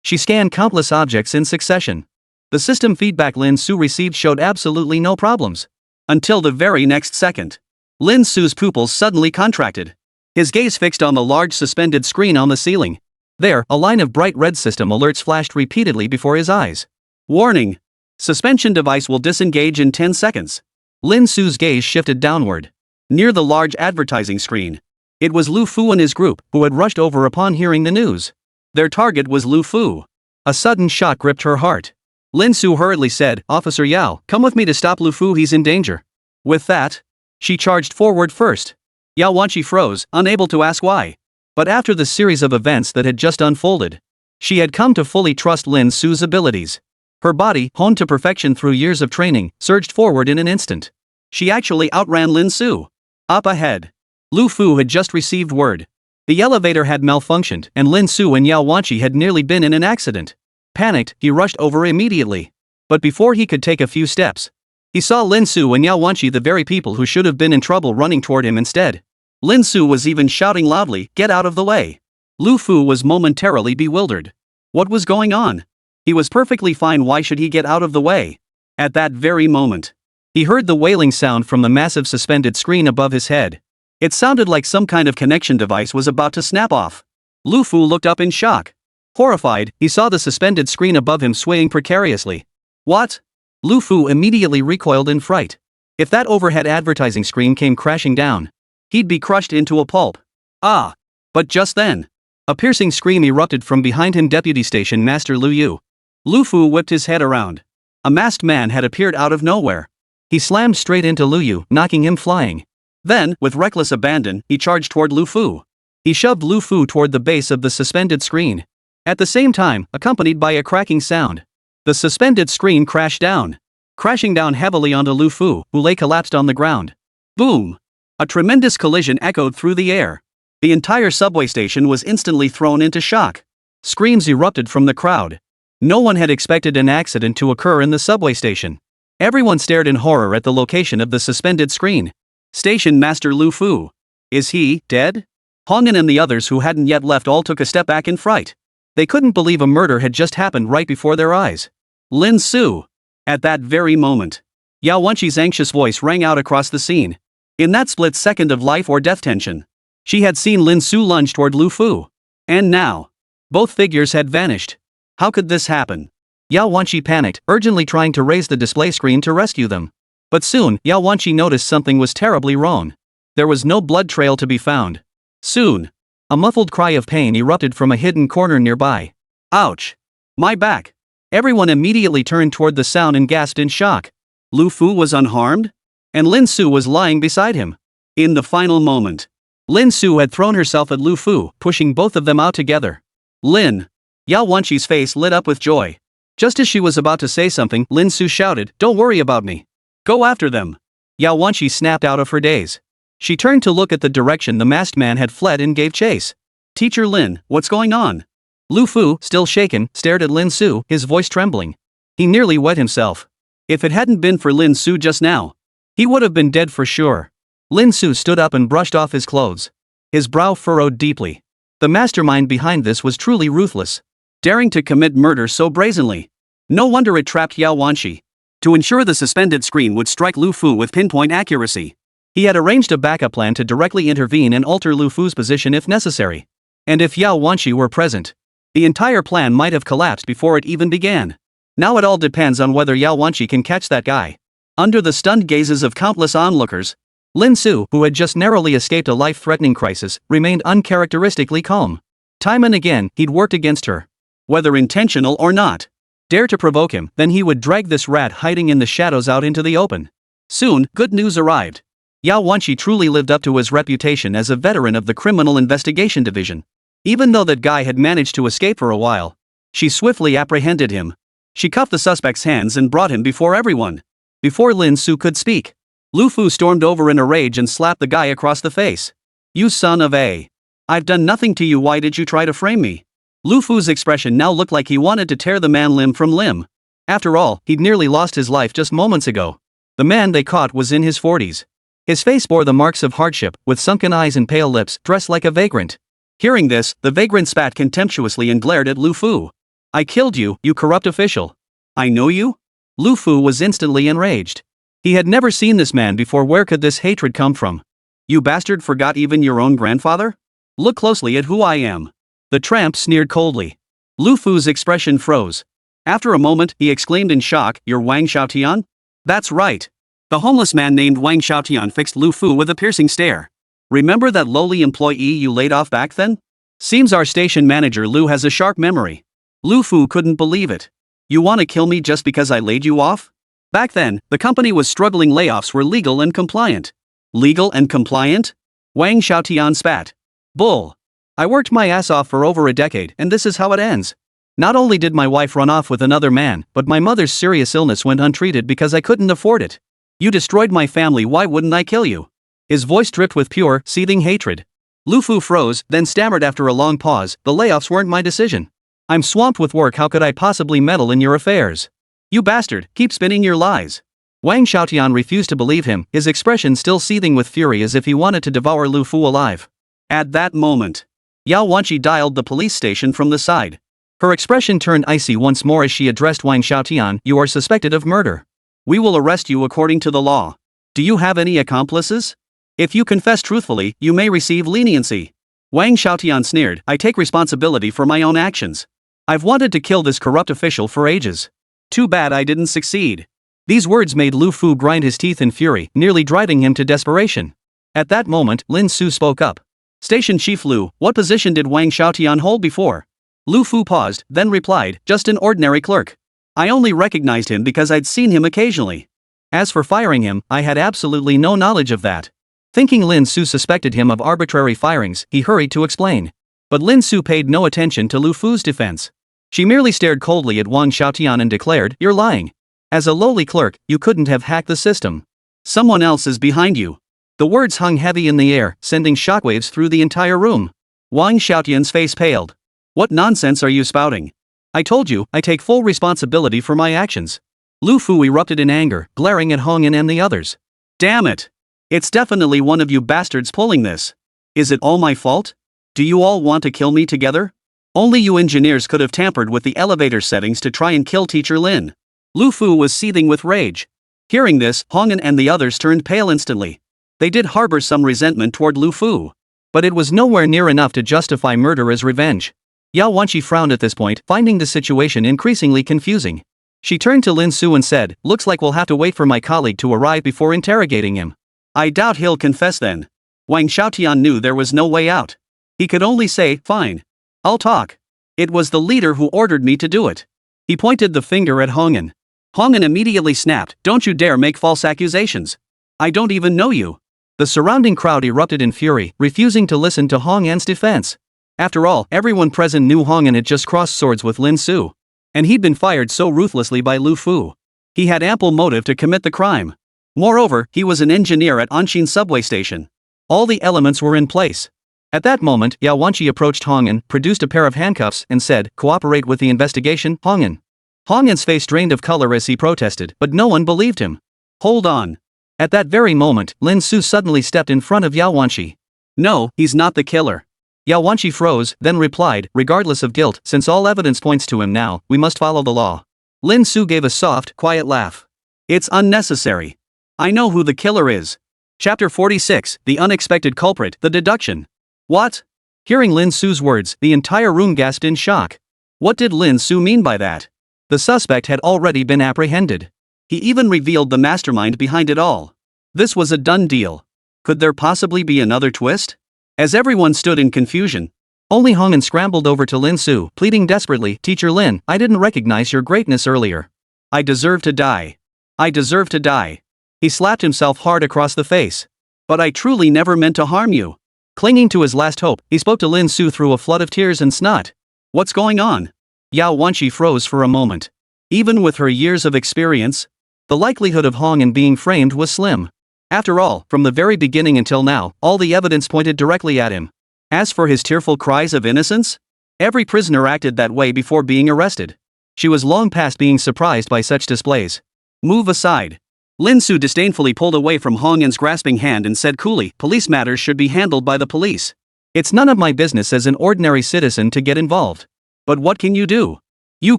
She scanned countless objects in succession. The system feedback Lin Su received showed absolutely no problems. Until the very next second. Lin Su's pupils suddenly contracted. His gaze fixed on the large suspended screen on the ceiling. There, a line of bright red system alerts flashed repeatedly before his eyes. Warning! Suspension device will disengage in 10 seconds. Lin Su's gaze shifted downward. near the large advertising screen. It was Lu Fu and his group who had rushed over upon hearing the news. Their target was Lu Fu. A sudden shock gripped her heart. Lin Su hurriedly said, "Officer Yao, come with me to stop Lu Fu, he's in danger." With that, she charged forward first. Yao Wanqi froze, unable to ask why. But after the series of events that had just unfolded, she had come to fully trust Lin Su's abilities. Her body, honed to perfection through years of training, surged forward in an instant. She actually outran Lin Su. Up ahead, Lu Fu had just received word. The elevator had malfunctioned and Lin Su and Yao Wanqi had nearly been in an accident. Panicked, he rushed over immediately. But before he could take a few steps, he saw Lin Su and Yao Wanqi, the very people who should have been in trouble, running toward him instead. Lin Su was even shouting loudly, "Get out of the way!" Lu Fu was momentarily bewildered. What was going on? He was perfectly fine, why should he get out of the way? At that very moment, he heard the wailing sound from the massive suspended screen above his head. It sounded like some kind of connection device was about to snap off. Lu Fu looked up in shock. Horrified, he saw the suspended screen above him swaying precariously. What? Lu Fu immediately recoiled in fright. If that overhead advertising screen came crashing down, he'd be crushed into a pulp. Ah! But just then, a piercing scream erupted from behind him. Deputy Station Master Lu Yu. Lu Fu whipped his head around. A masked man had appeared out of nowhere. He slammed straight into Lu Yu, knocking him flying. Then, with reckless abandon, he charged toward Lu Fu. He shoved Lu Fu toward the base of the suspended screen. At the same time, accompanied by a cracking sound, the suspended screen crashed down, crashing down heavily onto Lu Fu, who lay collapsed on the ground. Boom! A tremendous collision echoed through the air. The entire subway station was instantly thrown into shock. Screams erupted from the crowd. No one had expected an accident to occur in the subway station. Everyone stared in horror at the location of the suspended screen. Station Master Lu Fu. Is he dead? Hongyan and the others who hadn't yet left all took a step back in fright. They couldn't believe a murder had just happened right before their eyes. Lin Su. At that very moment, Yao Wanqi's anxious voice rang out across the scene. In that split second of life or death tension, she had seen Lin Su lunge toward Lu Fu. And now, both figures had vanished. How could this happen? Yao Wanqi panicked, urgently trying to raise the display screen to rescue them. But soon, Yao Wanqi noticed something was terribly wrong. There was no blood trail to be found. Soon, a muffled cry of pain erupted from a hidden corner nearby. Ouch! My back! Everyone immediately turned toward the sound and gasped in shock. Lu Fu was unharmed? And Lin Su was lying beside him. In the final moment, Lin Su had thrown herself at Lu Fu, pushing both of them out together. Lin! Yao Wanqi's face lit up with joy. Just as she was about to say something, Lin Su shouted, "Don't worry about me. Go after them." Yao Wanqi snapped out of her daze. She turned to look at the direction the masked man had fled and gave chase. "Teacher Lin, what's going on?" Lu Fu, still shaken, stared at Lin Su, his voice trembling. He nearly wet himself. If it hadn't been for Lin Su just now, he would have been dead for sure. Lin Su stood up and brushed off his clothes. His brow furrowed deeply. The mastermind behind this was truly ruthless, daring to commit murder so brazenly. No wonder it trapped Yao Wanqi. To ensure the suspended screen would strike Lu Fu with pinpoint accuracy, he had arranged a backup plan to directly intervene and alter Lu Fu's position if necessary. And if Yao Wanqi were present, the entire plan might have collapsed before it even began. Now it all depends on whether Yao Wanqi can catch that guy. Under the stunned gazes of countless onlookers, Lin Su, who had just narrowly escaped a life-threatening crisis, remained uncharacteristically calm. Time and again, he'd worked against her. Whether intentional or not. Dare to provoke him, then he would drag this rat hiding in the shadows out into the open. Soon, good news arrived. Yao Wanqi truly lived up to his reputation as a veteran of the Criminal Investigation Division. Even though that guy had managed to escape for a while, she swiftly apprehended him. She cuffed the suspect's hands and brought him before everyone. Before Lin Su could speak, Lu Fu stormed over in a rage and slapped the guy across the face. "You son of a... I've done nothing to you, why did you try to frame me?" Lu Fu's expression now looked like he wanted to tear the man limb from limb. After all, he'd nearly lost his life just moments ago. The man they caught was in his 40s. His face bore the marks of hardship, with sunken eyes and pale lips, dressed like a vagrant. Hearing this, the vagrant spat contemptuously and glared at Lu Fu. "I killed you, you corrupt official. I know you?" Lu Fu was instantly enraged. He had never seen this man before. Where could this hatred come from? "You bastard, forgot even your own grandfather? Look closely at who I am." The tramp sneered coldly. Lu Fu's expression froze. After a moment, he exclaimed in shock, "You're Wang Xiaotian?" "That's right. The homeless man named Wang Xiaotian fixed Lu Fu with a piercing stare. Remember that lowly employee you laid off back then? Seems our station manager Lu has a sharp memory. Lu Fu couldn't believe it. You want to kill me just because I laid you off? Back then, the company was struggling. Layoffs were legal and compliant. Legal and compliant? Wang Xiaotian spat. Bull. I worked my ass off for over a decade, and this is how it ends. Not only did my wife run off with another man, but my mother's serious illness went untreated because I couldn't afford it. You destroyed my family, why wouldn't I kill you? His voice dripped with pure, seething hatred. Lu Fu froze, then stammered after a long pause, the layoffs weren't my decision. I'm swamped with work, how could I possibly meddle in your affairs? You bastard, keep spinning your lies. Wang Xiaotian refused to believe him, his expression still seething with fury as if he wanted to devour Lu Fu alive. At that moment, Yao Wanqi dialed the police station from the side. Her expression turned icy once more as she addressed Wang Xiaotian, you are suspected of murder. We will arrest you according to the law. Do you have any accomplices? If you confess truthfully, you may receive leniency. Wang Xiaotian sneered, I take responsibility for my own actions. I've wanted to kill this corrupt official for ages. Too bad I didn't succeed. These words made Lu Fu grind his teeth in fury, nearly driving him to desperation. At that moment, Lin Su spoke up. Station Chief Lu, what position did Wang Xiaotian hold before? Lu Fu paused, then replied, just an ordinary clerk. I only recognized him because I'd seen him occasionally. As for firing him, I had absolutely no knowledge of that. Thinking Lin Su suspected him of arbitrary firings, he hurried to explain. But Lin Su paid no attention to Lu Fu's defense. She merely stared coldly at Wang Xiaotian and declared, you're lying. As a lowly clerk, you couldn't have hacked the system. Someone else is behind you. The words hung heavy in the air, sending shockwaves through the entire room. Wang Xiaotian's face paled. What nonsense are you spouting? I told you, I take full responsibility for my actions. Lu Fu erupted in anger, glaring at Hong An and the others. Damn it! It's definitely one of you bastards pulling this. Is it all my fault? Do you all want to kill me together? Only you engineers could have tampered with the elevator settings to try and kill Teacher Lin. Lu Fu was seething with rage. Hearing this, Hong An and the others turned pale instantly. They did harbor some resentment toward Lu Fu. But it was nowhere near enough to justify murder as revenge. Yao Wanqi frowned at this point, finding the situation increasingly confusing. She turned to Lin Su and said, looks like we'll have to wait for my colleague to arrive before interrogating him. I doubt he'll confess then. Wang Xiaotian knew there was no way out. He could only say, fine. I'll talk. It was the leader who ordered me to do it. He pointed the finger at Hong An. Hong An immediately snapped, don't you dare make false accusations. I don't even know you. The surrounding crowd erupted in fury, refusing to listen to Hong An's defense. After all, everyone present knew Hong An had just crossed swords with Lin Su. And he'd been fired so ruthlessly by Lu Fu. He had ample motive to commit the crime. Moreover, he was an engineer at Anshin subway station. All the elements were in place. At that moment, Yao Wanqi approached Hong An, produced a pair of handcuffs, and said, cooperate with the investigation, Hong An. Hong An's face drained of color as he protested, but no one believed him. Hold on. At that very moment, Lin Su suddenly stepped in front of Yao Wanqi. No, he's not the killer. Yao Wanqi froze, then replied, regardless of guilt, since all evidence points to him now, we must follow the law. Lin Su gave a soft, quiet laugh. It's unnecessary. I know who the killer is. Chapter 46, The Unexpected Culprit, The Deduction. What? Hearing Lin Su's words, the entire room gasped in shock. What did Lin Su mean by that? The suspect had already been apprehended. He even revealed the mastermind behind it all. This was a done deal. Could there possibly be another twist? As everyone stood in confusion, only Hong An scrambled over to Lin Su, pleading desperately, Teacher Lin, I didn't recognize your greatness earlier. I deserve to die. I deserve to die. He slapped himself hard across the face. But I truly never meant to harm you. Clinging to his last hope, he spoke to Lin Su through a flood of tears and snot. What's going on? Yao Wanqi froze for a moment. Even with her years of experience, the likelihood of Hong An being framed was slim. After all, from the very beginning until now, all the evidence pointed directly at him. As for his tearful cries of innocence, every prisoner acted that way before being arrested. She was long past being surprised by such displays. Move aside. Lin Su disdainfully pulled away from Hong An's grasping hand and said coolly, police matters should be handled by the police. It's none of my business as an ordinary citizen to get involved. But what can you do? You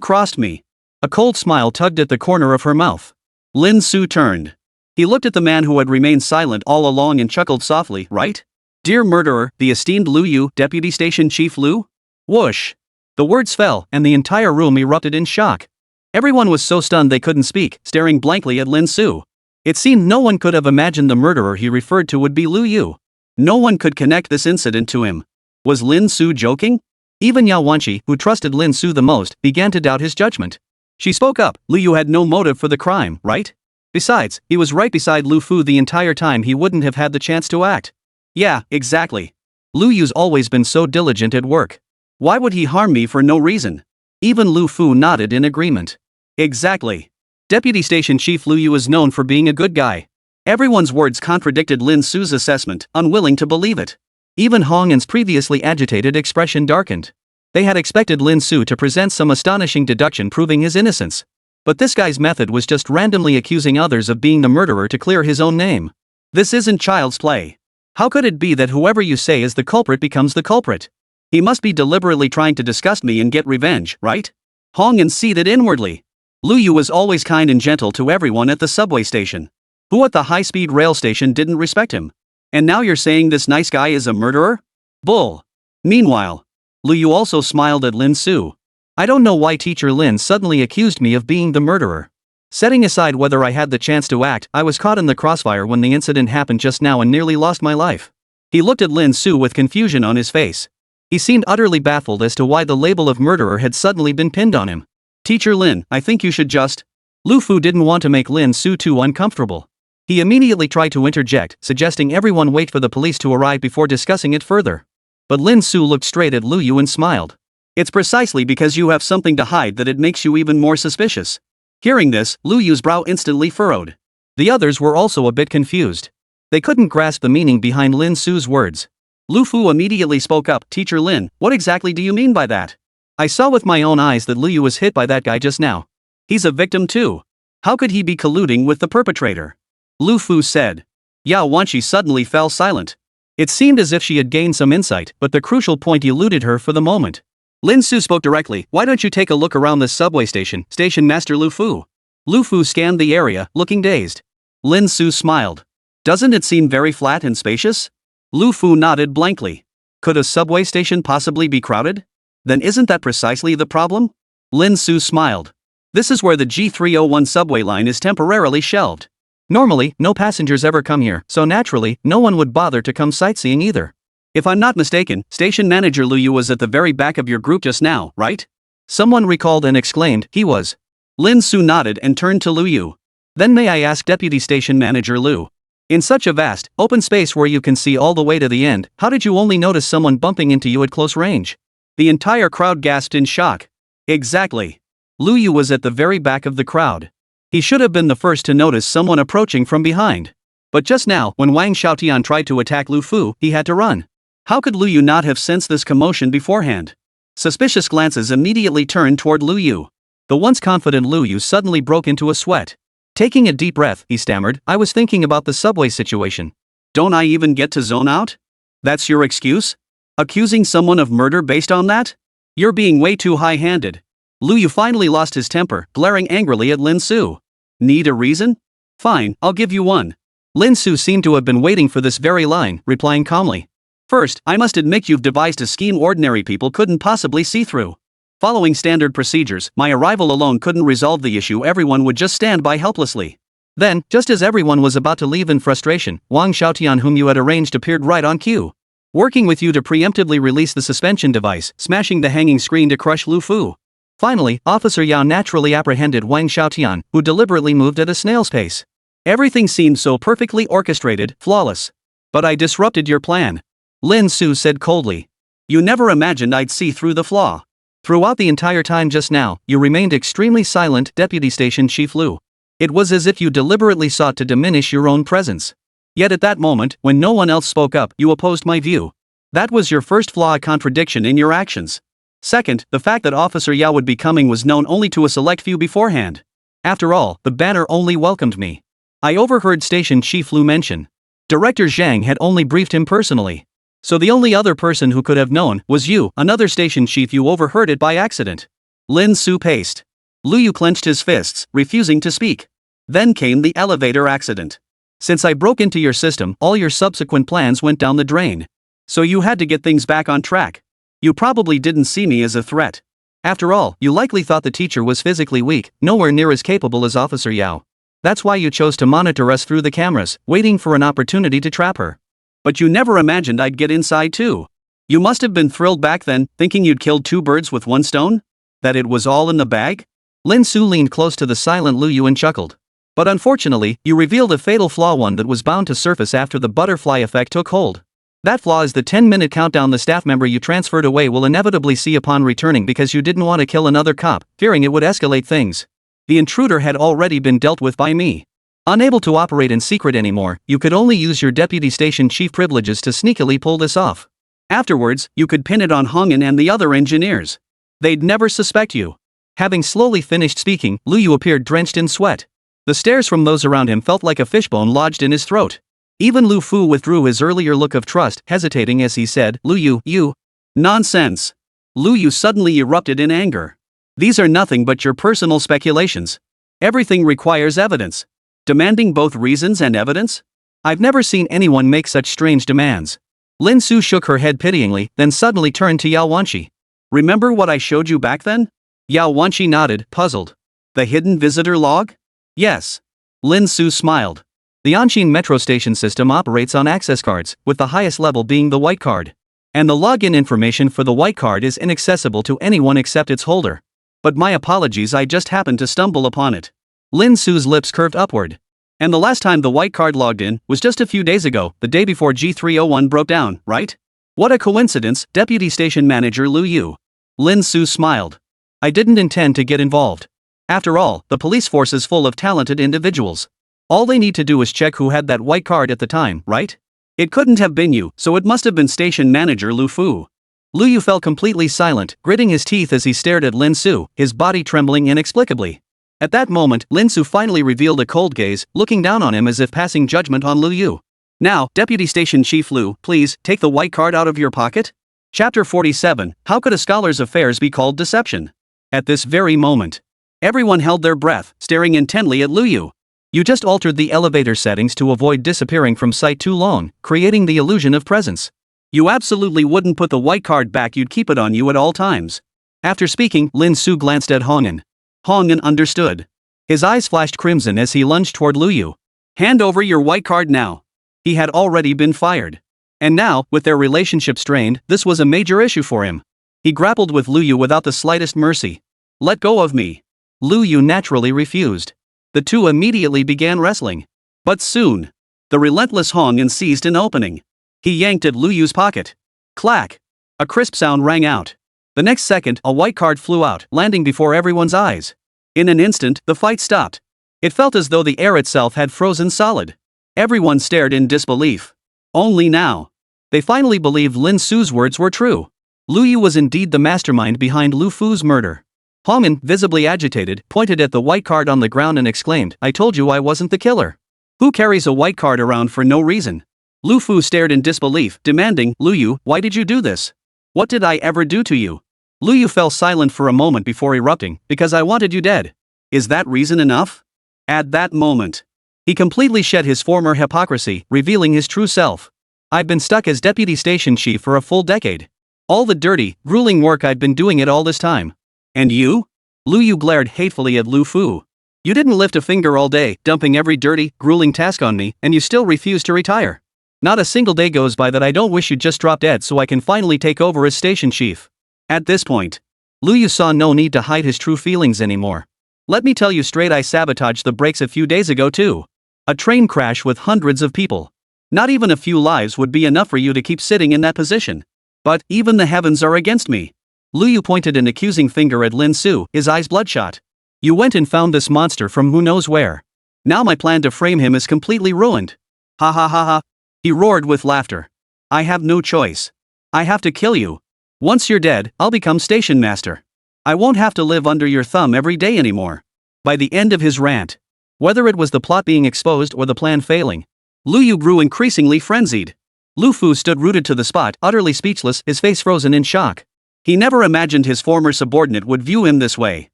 crossed me. A cold smile tugged at the corner of her mouth. Lin Su turned. He looked at the man who had remained silent all along and chuckled softly, right? Dear murderer, the esteemed Lu Yu, Deputy Station Chief Lu? Whoosh. The words fell, and the entire room erupted in shock. Everyone was so stunned they couldn't speak, staring blankly at Lin Su. It seemed no one could have imagined the murderer he referred to would be Lu Yu. No one could connect this incident to him. Was Lin Su joking? Even Yao Wanqi, who trusted Lin Su the most, began to doubt his judgment. She spoke up. Lu Yu had no motive for the crime, right? Besides, he was right beside Lu Fu the entire time. He wouldn't have had the chance to act. Yeah, exactly. Lu Yu's always been so diligent at work. Why would he harm me for no reason? Even Lu Fu nodded in agreement. Exactly. Deputy Station Chief Lu Yu is known for being a good guy. Everyone's words contradicted Lin Su's assessment, unwilling to believe it. Even Hong An's previously agitated expression darkened. They had expected Lin Su to present some astonishing deduction proving his innocence. But this guy's method was just randomly accusing others of being the murderer to clear his own name. This isn't child's play. How could it be that whoever you say is the culprit becomes the culprit? He must be deliberately trying to disgust me and get revenge, right? Hong An seethed inwardly. Lu Yu was always kind and gentle to everyone at the subway station. Who at the high-speed rail station didn't respect him? And now you're saying this nice guy is a murderer? Bull. Meanwhile, Lu Yu also smiled at Lin Su. I don't know why Teacher Lin suddenly accused me of being the murderer. Setting aside whether I had the chance to act, I was caught in the crossfire when the incident happened just now and nearly lost my life. He looked at Lin Su with confusion on his face. He seemed utterly baffled as to why the label of murderer had suddenly been pinned on him. Teacher Lin, I think you should just... Lu Fu didn't want to make Lin Su too uncomfortable. He immediately tried to interject, suggesting everyone wait for the police to arrive before discussing it further. But Lin Su looked straight at Lu Yu and smiled. It's precisely because you have something to hide that it makes you even more suspicious. Hearing this, Lu Yu's brow instantly furrowed. The others were also a bit confused. They couldn't grasp the meaning behind Lin Su's words. Lu Fu immediately spoke up. Teacher Lin, what exactly do you mean by that? I saw with my own eyes that Lu Yu was hit by that guy just now. He's a victim too. How could he be colluding with the perpetrator? Lu Fu said. Yao Wanqi suddenly fell silent. It seemed as if she had gained some insight, but the crucial point eluded her for the moment. Lin Su spoke directly. Why don't you take a look around this subway station, Station Master Lu Fu? Lu Fu scanned the area, looking dazed. Lin Su smiled. Doesn't it seem very flat and spacious? Lu Fu nodded blankly. Could a subway station possibly be crowded? Then isn't that precisely the problem? Lin Su smiled. This is where the G301 subway line is temporarily shelved. Normally, no passengers ever come here, so naturally, no one would bother to come sightseeing either. If I'm not mistaken, Station Manager Lu Yu was at the very back of your group just now, right? Someone recalled and exclaimed, he was. Lin Su nodded and turned to Lu Yu. Then may I ask Deputy Station Manager Lu? In such a vast, open space where you can see all the way to the end, how did you only notice someone bumping into you at close range? The entire crowd gasped in shock. Exactly. Lu Yu was at the very back of the crowd. He should have been the first to notice someone approaching from behind. But just now, when Wang Xiaotian tried to attack Lu Fu, he had to run. How could Lu Yu not have sensed this commotion beforehand? Suspicious glances immediately turned toward Lu Yu. The once confident Lu Yu suddenly broke into a sweat. Taking a deep breath, he stammered, I was thinking about the subway situation. Don't I even get to zone out? That's your excuse? Accusing someone of murder based on that? You're being way too high-handed. Lu Yu finally lost his temper, glaring angrily at Lin Su. Need a reason? Fine, I'll give you one. Lin Su seemed to have been waiting for this very line, replying calmly. First, I must admit you've devised a scheme ordinary people couldn't possibly see through. Following standard procedures, my arrival alone couldn't resolve the issue. Everyone would just stand by helplessly. Then, just as everyone was about to leave in frustration, Wang Xiaotian, whom you had arranged, appeared right on cue. Working with you to preemptively release the suspension device, smashing the hanging screen to crush Lu Fu. Finally, Officer Yao naturally apprehended Wang Xiaotian, who deliberately moved at a snail's pace. Everything seemed so perfectly orchestrated, flawless. But I disrupted your plan. Lin Su said coldly. You never imagined I'd see through the flaw. Throughout the entire time just now, you remained extremely silent, Deputy Station Chief Lu. It was as if you deliberately sought to diminish your own presence. Yet at that moment, when no one else spoke up, you opposed my view. That was your first flaw, a contradiction in your actions. Second, the fact that Officer Yao would be coming was known only to a select few beforehand. After all, the banner only welcomed me. I overheard Station Chief Lu mention. Director Zhang had only briefed him personally. So the only other person who could have known was you, another station chief. You overheard it by accident. Lin Su paced. Lu Yu clenched his fists, refusing to speak. Then came the elevator accident. Since I broke into your system, all your subsequent plans went down the drain. So you had to get things back on track. You probably didn't see me as a threat. After all, you likely thought the teacher was physically weak, nowhere near as capable as Officer Yao. That's why you chose to monitor us through the cameras, waiting for an opportunity to trap her. But you never imagined I'd get inside too. You must have been thrilled back then, thinking you'd killed 2 birds with 1 stone? That it was all in the bag? Lin Su leaned close to the silent Lu Yu and chuckled. But unfortunately, you revealed a fatal flaw, one that was bound to surface after the butterfly effect took hold. That flaw is the 10-minute countdown the staff member you transferred away will inevitably see upon returning because you didn't want to kill another cop, fearing it would escalate things. The intruder had already been dealt with by me. Unable to operate in secret anymore, you could only use your deputy station chief privileges to sneakily pull this off. Afterwards, you could pin it on Hongen and the other engineers. They'd never suspect you. Having slowly finished speaking, Lu Yu appeared drenched in sweat. The stares from those around him felt like a fishbone lodged in his throat. Even Lu Fu withdrew his earlier look of trust, hesitating as he said, Lu Yu, you. Nonsense. Lu Yu suddenly erupted in anger. These are nothing but your personal speculations. Everything requires evidence. Demanding both reasons and evidence? I've never seen anyone make such strange demands. Lin Su shook her head pityingly, then suddenly turned to Yao Wanqi. Remember what I showed you back then? Yao Wanqi nodded, puzzled. The hidden visitor log? Yes. Lin Su smiled. The Anshin metro station system operates on access cards, with the highest level being the white card. And the login information for the white card is inaccessible to anyone except its holder. But my apologies, I just happened to stumble upon it. Lin Su's lips curved upward. And the last time the white card logged in was just a few days ago, the day before G301 broke down, right? What a coincidence, Deputy Station Manager Lu Yu. Lin Su smiled. I didn't intend to get involved. After all, the police force is full of talented individuals. All they need to do is check who had that white card at the time, right? It couldn't have been you, so it must have been Station Manager Lu Fu. Lu Yu fell completely silent, gritting his teeth as he stared at Lin Su, his body trembling inexplicably. At that moment, Lin Su finally revealed a cold gaze, looking down on him as if passing judgment on Lu Yu. Now, Deputy Station Chief Lu, please, take the white card out of your pocket? Chapter 47, How could a scholar's affairs be called deception? At this very moment, everyone held their breath, staring intently at Lu Yu. You just altered the elevator settings to avoid disappearing from sight too long, creating the illusion of presence. You absolutely wouldn't put the white card back, you'd keep it on you at all times. After speaking, Lin Su glanced at Hongen. Hongen understood. His eyes flashed crimson as he lunged toward Lu Yu. Hand over your white card now. He had already been fired. And now, with their relationship strained, this was a major issue for him. He grappled with Lu Yu without the slightest mercy. Let go of me. Lu Yu naturally refused. The two immediately began wrestling. But soon, the relentless Hongen seized an opening. He yanked at Lu Yu's pocket. Clack! A crisp sound rang out. The next second, a white card flew out, landing before everyone's eyes. In an instant, the fight stopped. It felt as though the air itself had frozen solid. Everyone stared in disbelief. Only now, they finally believed Lin Su's words were true. Lu Yu was indeed the mastermind behind Lu Fu's murder. Hongen, visibly agitated, pointed at the white card on the ground and exclaimed, I told you I wasn't the killer. Who carries a white card around for no reason? Lu Fu stared in disbelief, demanding, Lu Yu, why did you do this? What did I ever do to you? Lu Yu fell silent for a moment before erupting, because I wanted you dead. Is that reason enough? At that moment, he completely shed his former hypocrisy, revealing his true self. I've been stuck as deputy station chief for a full decade. All the dirty, grueling work I'd been doing it all this time. And you? Lu Yu glared hatefully at Lu Fu. You didn't lift a finger all day, dumping every dirty, grueling task on me, and you still refuse to retire. Not a single day goes by that I don't wish you'd just drop dead so I can finally take over as station chief. At this point, Lu Yu saw no need to hide his true feelings anymore. Let me tell you straight, I sabotaged the brakes a few days ago too. A train crash with hundreds of people. Not even a few lives would be enough for you to keep sitting in that position. But, even the heavens are against me. Lu Yu pointed an accusing finger at Lin Su, his eyes bloodshot. You went and found this monster from who knows where. Now my plan to frame him is completely ruined. Ha ha ha ha. He roared with laughter. I have no choice. I have to kill you. Once you're dead, I'll become station master. I won't have to live under your thumb every day anymore. By the end of his rant, whether it was the plot being exposed or the plan failing, Lu Yu grew increasingly frenzied. Lu Fu stood rooted to the spot, utterly speechless, his face frozen in shock. He never imagined his former subordinate would view him this way.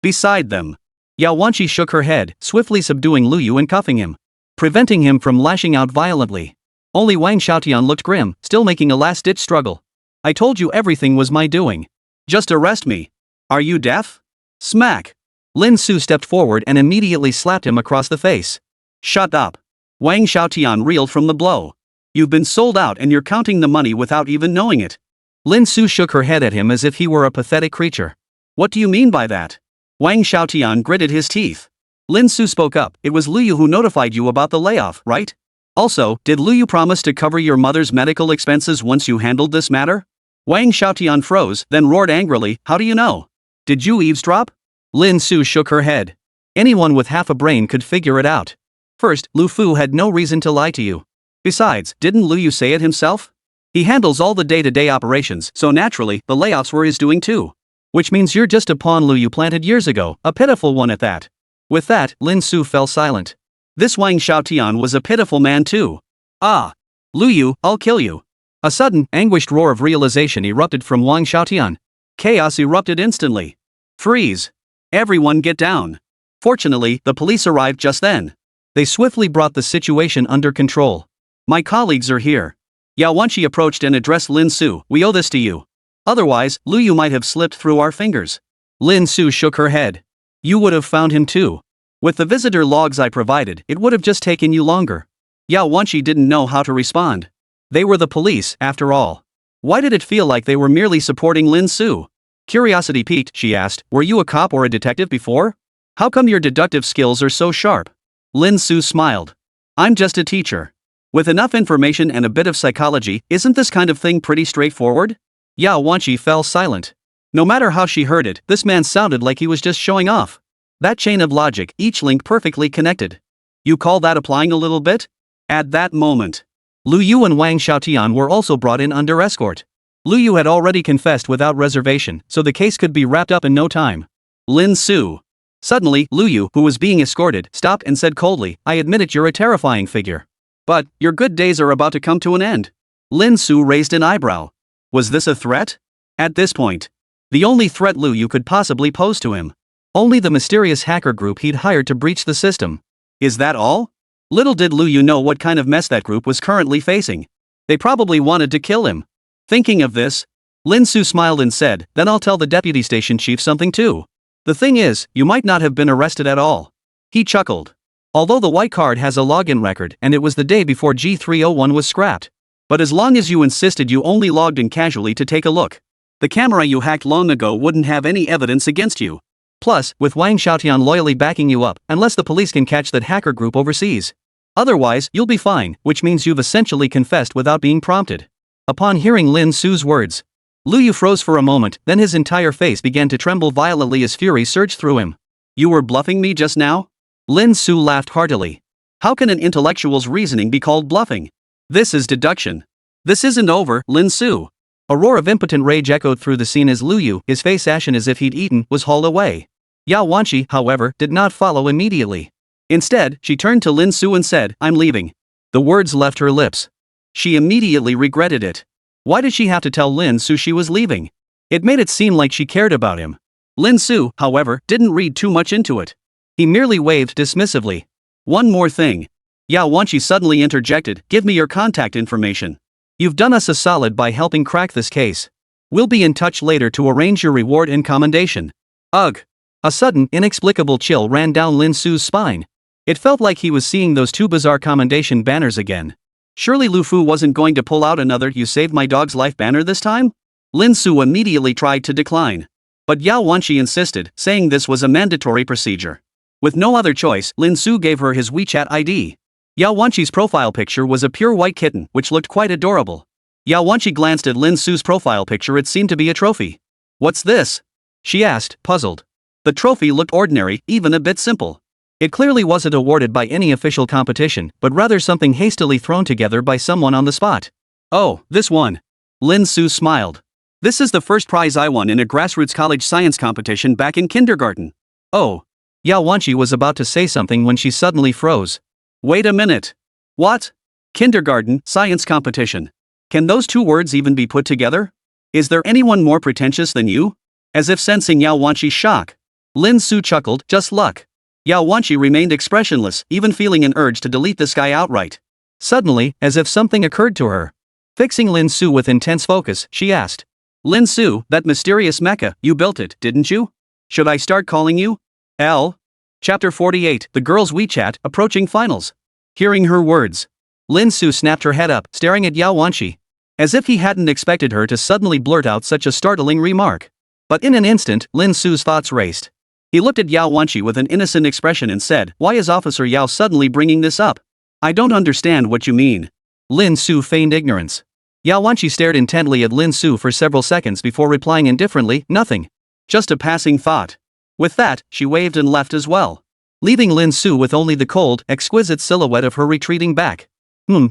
Beside them, Yao Wanqi shook her head, swiftly subduing Lu Yu and cuffing him, preventing him from lashing out violently. Only Wang Xiaotian looked grim, still making a last-ditch struggle. I told you everything was my doing. Just arrest me. Are you deaf? Smack. Lin Su stepped forward and immediately slapped him across the face. Shut up. Wang Xiaotian reeled from the blow. You've been sold out and you're counting the money without even knowing it. Lin Su shook her head at him as if he were a pathetic creature. What do you mean by that? Wang Xiaotian gritted his teeth. Lin Su spoke up. It was Liu Yu who notified you about the layoff, right? Also, did Liu Yu promise to cover your mother's medical expenses once you handled this matter? Wang Xiaotian froze, then roared angrily, how do you know? Did you eavesdrop? Lin Su shook her head. Anyone with half a brain could figure it out. First, Lu Fu had no reason to lie to you. Besides, didn't Liu Yu say it himself? He handles all the day-to-day operations, so naturally, the layoffs were his doing too. Which means you're just a pawn Liu Yu planted years ago, a pitiful one at that. With that, Lin Su fell silent. This Wang Xiaotian was a pitiful man too. Ah! Liu Yu, I'll kill you. A sudden, anguished roar of realization erupted from Wang Xiaotian. Chaos erupted instantly. Freeze! Everyone get down. Fortunately, the police arrived just then. They swiftly brought the situation under control. My colleagues are here. Yao Wanqi approached and addressed Lin Su, we owe this to you. Otherwise, Liu Yu might have slipped through our fingers. Lin Su shook her head. You would have found him too. With the visitor logs I provided, it would have just taken you longer. Yao Wanqi didn't know how to respond. They were the police, after all. Why did it feel like they were merely supporting Lin Su? Curiosity piqued, she asked, were you a cop or a detective before? How come your deductive skills are so sharp? Lin Su smiled. I'm just a teacher. With enough information and a bit of psychology, isn't this kind of thing pretty straightforward? Yao Wanqi fell silent. No matter how she heard it, this man sounded like he was just showing off. That chain of logic, each link perfectly connected. You call that applying a little bit? At that moment, Liu Yu and Wang Xiaotian were also brought in under escort. Liu Yu had already confessed without reservation, so the case could be wrapped up in no time. Lin Su. Suddenly, Liu Yu, who was being escorted, stopped and said coldly, I admit it, you're a terrifying figure. But, your good days are about to come to an end. Lin Su raised an eyebrow. Was this a threat? At this point, the only threat Liu Yu could possibly pose to him. Only the mysterious hacker group he'd hired to breach the system. Is that all? Little did Liu Yu know what kind of mess that group was currently facing. They probably wanted to kill him. Thinking of this, Lin Su smiled and said, then I'll tell the deputy station chief something too. The thing is, you might not have been arrested at all. He chuckled. Although the white card has a login record and it was the day before G301 was scrapped. But as long as you insisted you only logged in casually to take a look, the camera you hacked long ago wouldn't have any evidence against you. Plus, with Wang Xiaotian loyally backing you up, unless the police can catch that hacker group overseas. Otherwise, you'll be fine, which means you've essentially confessed without being prompted. Upon hearing Lin Su's words, Liu Yu froze for a moment, then his entire face began to tremble violently as fury surged through him. You were bluffing me just now? Lin Su laughed heartily. How can an intellectual's reasoning be called bluffing? This is deduction. This isn't over, Lin Su. A roar of impotent rage echoed through the scene as Liu Yu, his face ashen as if he'd eaten, was hauled away. Yao Wanqi, however, did not follow immediately. Instead, she turned to Lin Su and said, I'm leaving. The words left her lips. She immediately regretted it. Why did she have to tell Lin Su she was leaving? It made it seem like she cared about him. Lin Su, however, didn't read too much into it. He merely waved dismissively. One more thing. Yao Wanqi suddenly interjected, give me your contact information. You've done us a solid by helping crack this case. We'll be in touch later to arrange your reward and commendation. Ugh. A sudden, inexplicable chill ran down Lin Su's spine. It felt like he was seeing those two bizarre commendation banners again. Surely Lu Fu wasn't going to pull out another you saved my dog's life banner this time? Lin Su immediately tried to decline. But Yao Wanqi insisted, saying this was a mandatory procedure. With no other choice, Lin Su gave her his WeChat ID. Yao Wanqi's profile picture was a pure white kitten, which looked quite adorable. Yao Wanqi glanced at Lin Su's profile picture. It seemed to be a trophy. What's this? She asked, puzzled. The trophy looked ordinary, even a bit simple. It clearly wasn't awarded by any official competition, but rather something hastily thrown together by someone on the spot. Oh, this one. Lin Su smiled. This is the first prize I won in a grassroots college science competition back in kindergarten. Oh. Yao Wanqi was about to say something when she suddenly froze. Wait a minute. What? Kindergarten, science competition. Can those two words even be put together? Is there anyone more pretentious than you? As if sensing Yao Wanqi's shock, Lin Su chuckled, just luck. Yao Wanqi remained expressionless, even feeling an urge to delete this guy outright. Suddenly, as if something occurred to her. Fixing Lin Su with intense focus, she asked. Lin Su, that mysterious mecha, you built it, didn't you? Should I start calling you L. Chapter 48, The Girl's WeChat, Approaching Finals. Hearing her words, Lin Su snapped her head up, staring at Yao Wanshi, as if he hadn't expected her to suddenly blurt out such a startling remark. But in an instant, Lin Su's thoughts raced. He looked at Yao Wanshi with an innocent expression and said, "Why is Officer Yao suddenly bringing this up? I don't understand what you mean." Lin Su feigned ignorance. Yao Wanshi stared intently at Lin Su for several seconds before replying indifferently, "Nothing. Just a passing thought." With that, she waved and left as well, leaving Lin Su with only the cold, exquisite silhouette of her retreating back.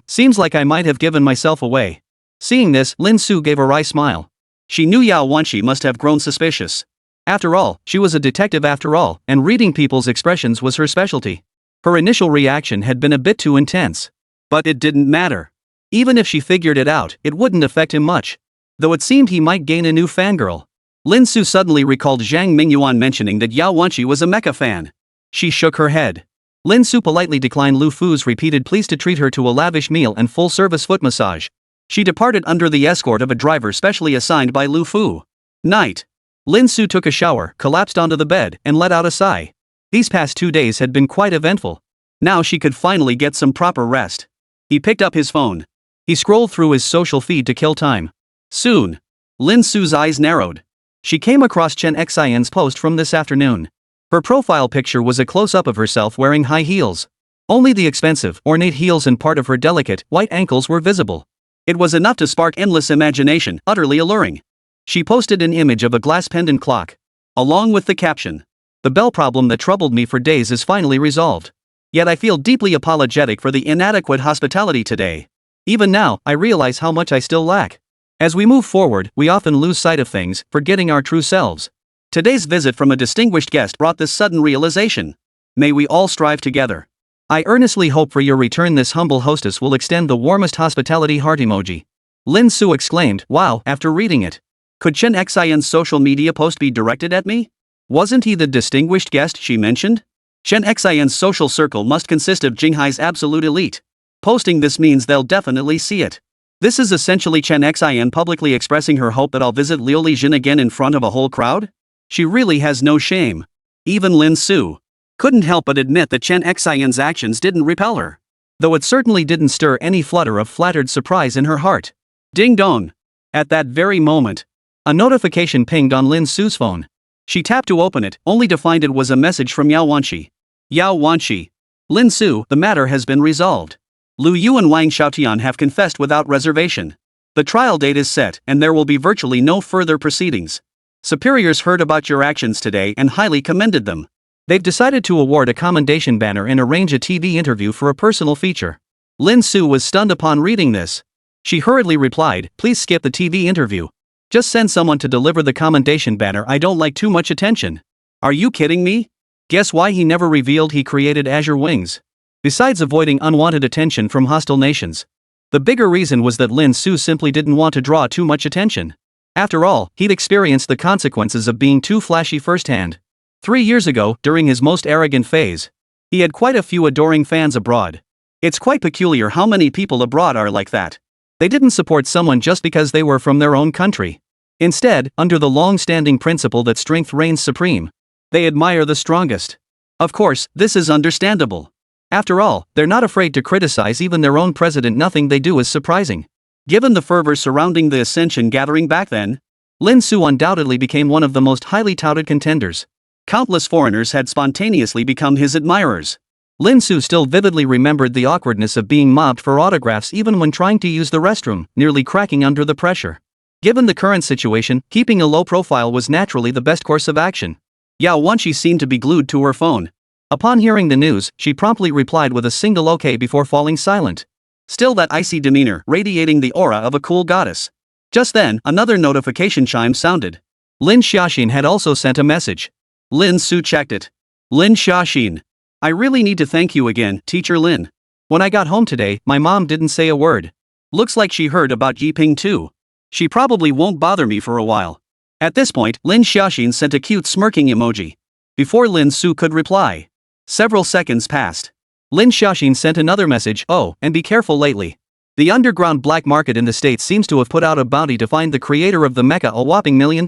Seems like I might have given myself away. Seeing this, Lin Su gave a wry smile. She knew Yao Wanshi must have grown suspicious. After all, she was a detective after all, and reading people's expressions was her specialty. Her initial reaction had been a bit too intense. But it didn't matter. Even if she figured it out, it wouldn't affect him much. Though it seemed he might gain a new fangirl. Lin Su suddenly recalled Zhang Mingyuan mentioning that Yao Wanshi was a mecha fan. She shook her head. Lin Su politely declined Lu Fu's repeated pleas to treat her to a lavish meal and full-service foot massage. She departed under the escort of a driver specially assigned by Lu Fu. Night. Lin Su took a shower, collapsed onto the bed, and let out a sigh. These past 2 days had been quite eventful. Now she could finally get some proper rest. He picked up his phone. He scrolled through his social feed to kill time. Soon, Lin Su's eyes narrowed. She came across Chen Xian's post from this afternoon. Her profile picture was a close-up of herself wearing high heels. Only the expensive, ornate heels and part of her delicate, white ankles were visible. It was enough to spark endless imagination, utterly alluring. She posted an image of a glass pendant clock, along with the caption, "The bell problem that troubled me for days is finally resolved. Yet I feel deeply apologetic for the inadequate hospitality today. Even now, I realize how much I still lack. As we move forward, we often lose sight of things, forgetting our true selves. Today's visit from a distinguished guest brought this sudden realization. May we all strive together. I earnestly hope for your return. This humble hostess will extend the warmest hospitality heart emoji." Lin Su exclaimed, "Wow," after reading it. Could Chen Xian's social media post be directed at me? Wasn't he the distinguished guest she mentioned? Chen Xian's social circle must consist of Jinghai's absolute elite. Posting this means they'll definitely see it. This is essentially Chen Xian publicly expressing her hope that I'll visit Liu Lijin again in front of a whole crowd? She really has no shame. Even Lin Su couldn't help but admit that Chen Xian's actions didn't repel her. Though it certainly didn't stir any flutter of flattered surprise in her heart. Ding dong. At that very moment, a notification pinged on Lin Su's phone. She tapped to open it, only to find it was a message from Yao Wanshi. Yao Wanshi. Lin Su, the matter has been resolved. Lu Yu and Wang Xiaotian have confessed without reservation. The trial date is set, and there will be virtually no further proceedings. Superiors heard about your actions today and highly commended them. They've decided to award a commendation banner and arrange a TV interview for a personal feature. Lin Su was stunned upon reading this. She hurriedly replied, "Please skip the TV interview. Just send someone to deliver the commendation banner. I don't like too much attention." Are you kidding me? Guess why he never revealed he created Azure Wings? Besides avoiding unwanted attention from hostile nations, the bigger reason was that Lin Su simply didn't want to draw too much attention. After all, he'd experienced the consequences of being too flashy firsthand. 3 years ago, during his most arrogant phase, he had quite a few adoring fans abroad. It's quite peculiar how many people abroad are like that. They didn't support someone just because they were from their own country. Instead, under the long-standing principle that strength reigns supreme, they admire the strongest. Of course, this is understandable. After all, they're not afraid to criticize even their own president. Nothing they do is surprising. Given the fervor surrounding the Ascension gathering back then, Lin Su undoubtedly became one of the most highly touted contenders. Countless foreigners had spontaneously become his admirers. Lin Su still vividly remembered the awkwardness of being mobbed for autographs even when trying to use the restroom, nearly cracking under the pressure. Given the current situation, keeping a low profile was naturally the best course of action. Yao Wanshi seemed to be glued to her phone. Upon hearing the news, she promptly replied with a single okay before falling silent. Still that icy demeanor, radiating the aura of a cool goddess. Just then, another notification chime sounded. Lin Xiaoxin had also sent a message. Lin Su checked it. Lin Xiaoxin. I really need to thank you again, Teacher Lin. When I got home today, my mom didn't say a word. Looks like she heard about Yiping too. She probably won't bother me for a while. At this point, Lin Xiaoxin sent a cute smirking emoji. Before Lin Su could reply. Several seconds passed. Lin Xiaoxin sent another message, "Oh, and be careful lately. The underground black market in the States seems to have put out a bounty to find the creator of the mecha a whopping $1 million.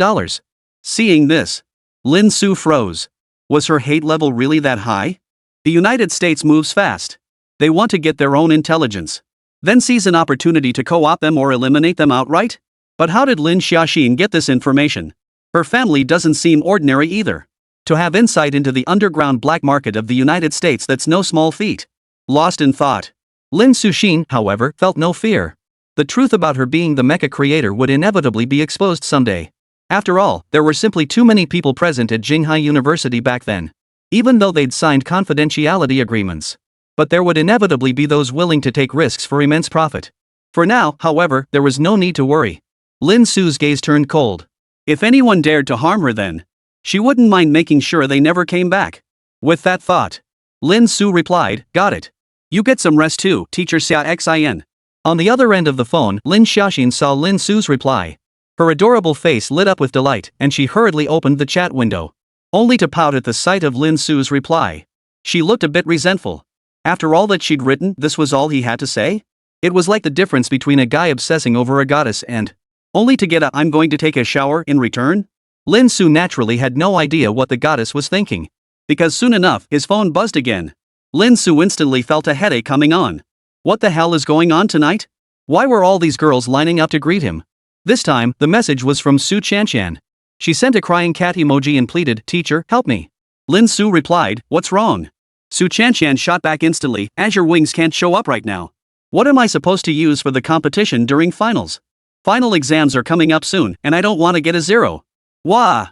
Seeing this, Lin Su froze. Was her hate level really that high? The United States moves fast. They want to get their own intelligence, then seize an opportunity to co-opt them or eliminate them outright? But how did Lin Xiaoxin get this information? Her family doesn't seem ordinary either. To have insight into the underground black market of the United States, that's no small feat. Lost in thought, Lin Suxin, however, felt no fear. The truth about her being the mecha creator would inevitably be exposed someday. After all, there were simply too many people present at Jinghai University back then, even though they'd signed confidentiality agreements. But there would inevitably be those willing to take risks for immense profit. For now, however, there was no need to worry. Lin Su's gaze turned cold. If anyone dared to harm her then, she wouldn't mind making sure they never came back. With that thought, Lin Su replied, "Got it. You get some rest too, teacher Xia Xin." On the other end of the phone, Lin Xiaoxin saw Lin Su's reply. Her adorable face lit up with delight, and she hurriedly opened the chat window, only to pout at the sight of Lin Su's reply. She looked a bit resentful. After all that she'd written, this was all he had to say? It was like the difference between a guy obsessing over a goddess and only to get a "I'm going to take a shower" in return? Lin Su naturally had no idea what the goddess was thinking, because soon enough his phone buzzed again. Lin Su instantly felt a headache coming on. What the hell is going on tonight? Why were all these girls lining up to greet him? This time, the message was from Su Chanshan. She sent a crying cat emoji and pleaded, "Teacher, help me." Lin Su replied, "What's wrong?" Su Chanshan shot back instantly, "Azure Wings can't show up right now. What am I supposed to use for the competition during finals? Final exams are coming up soon, and I don't want to get a 0. Wah!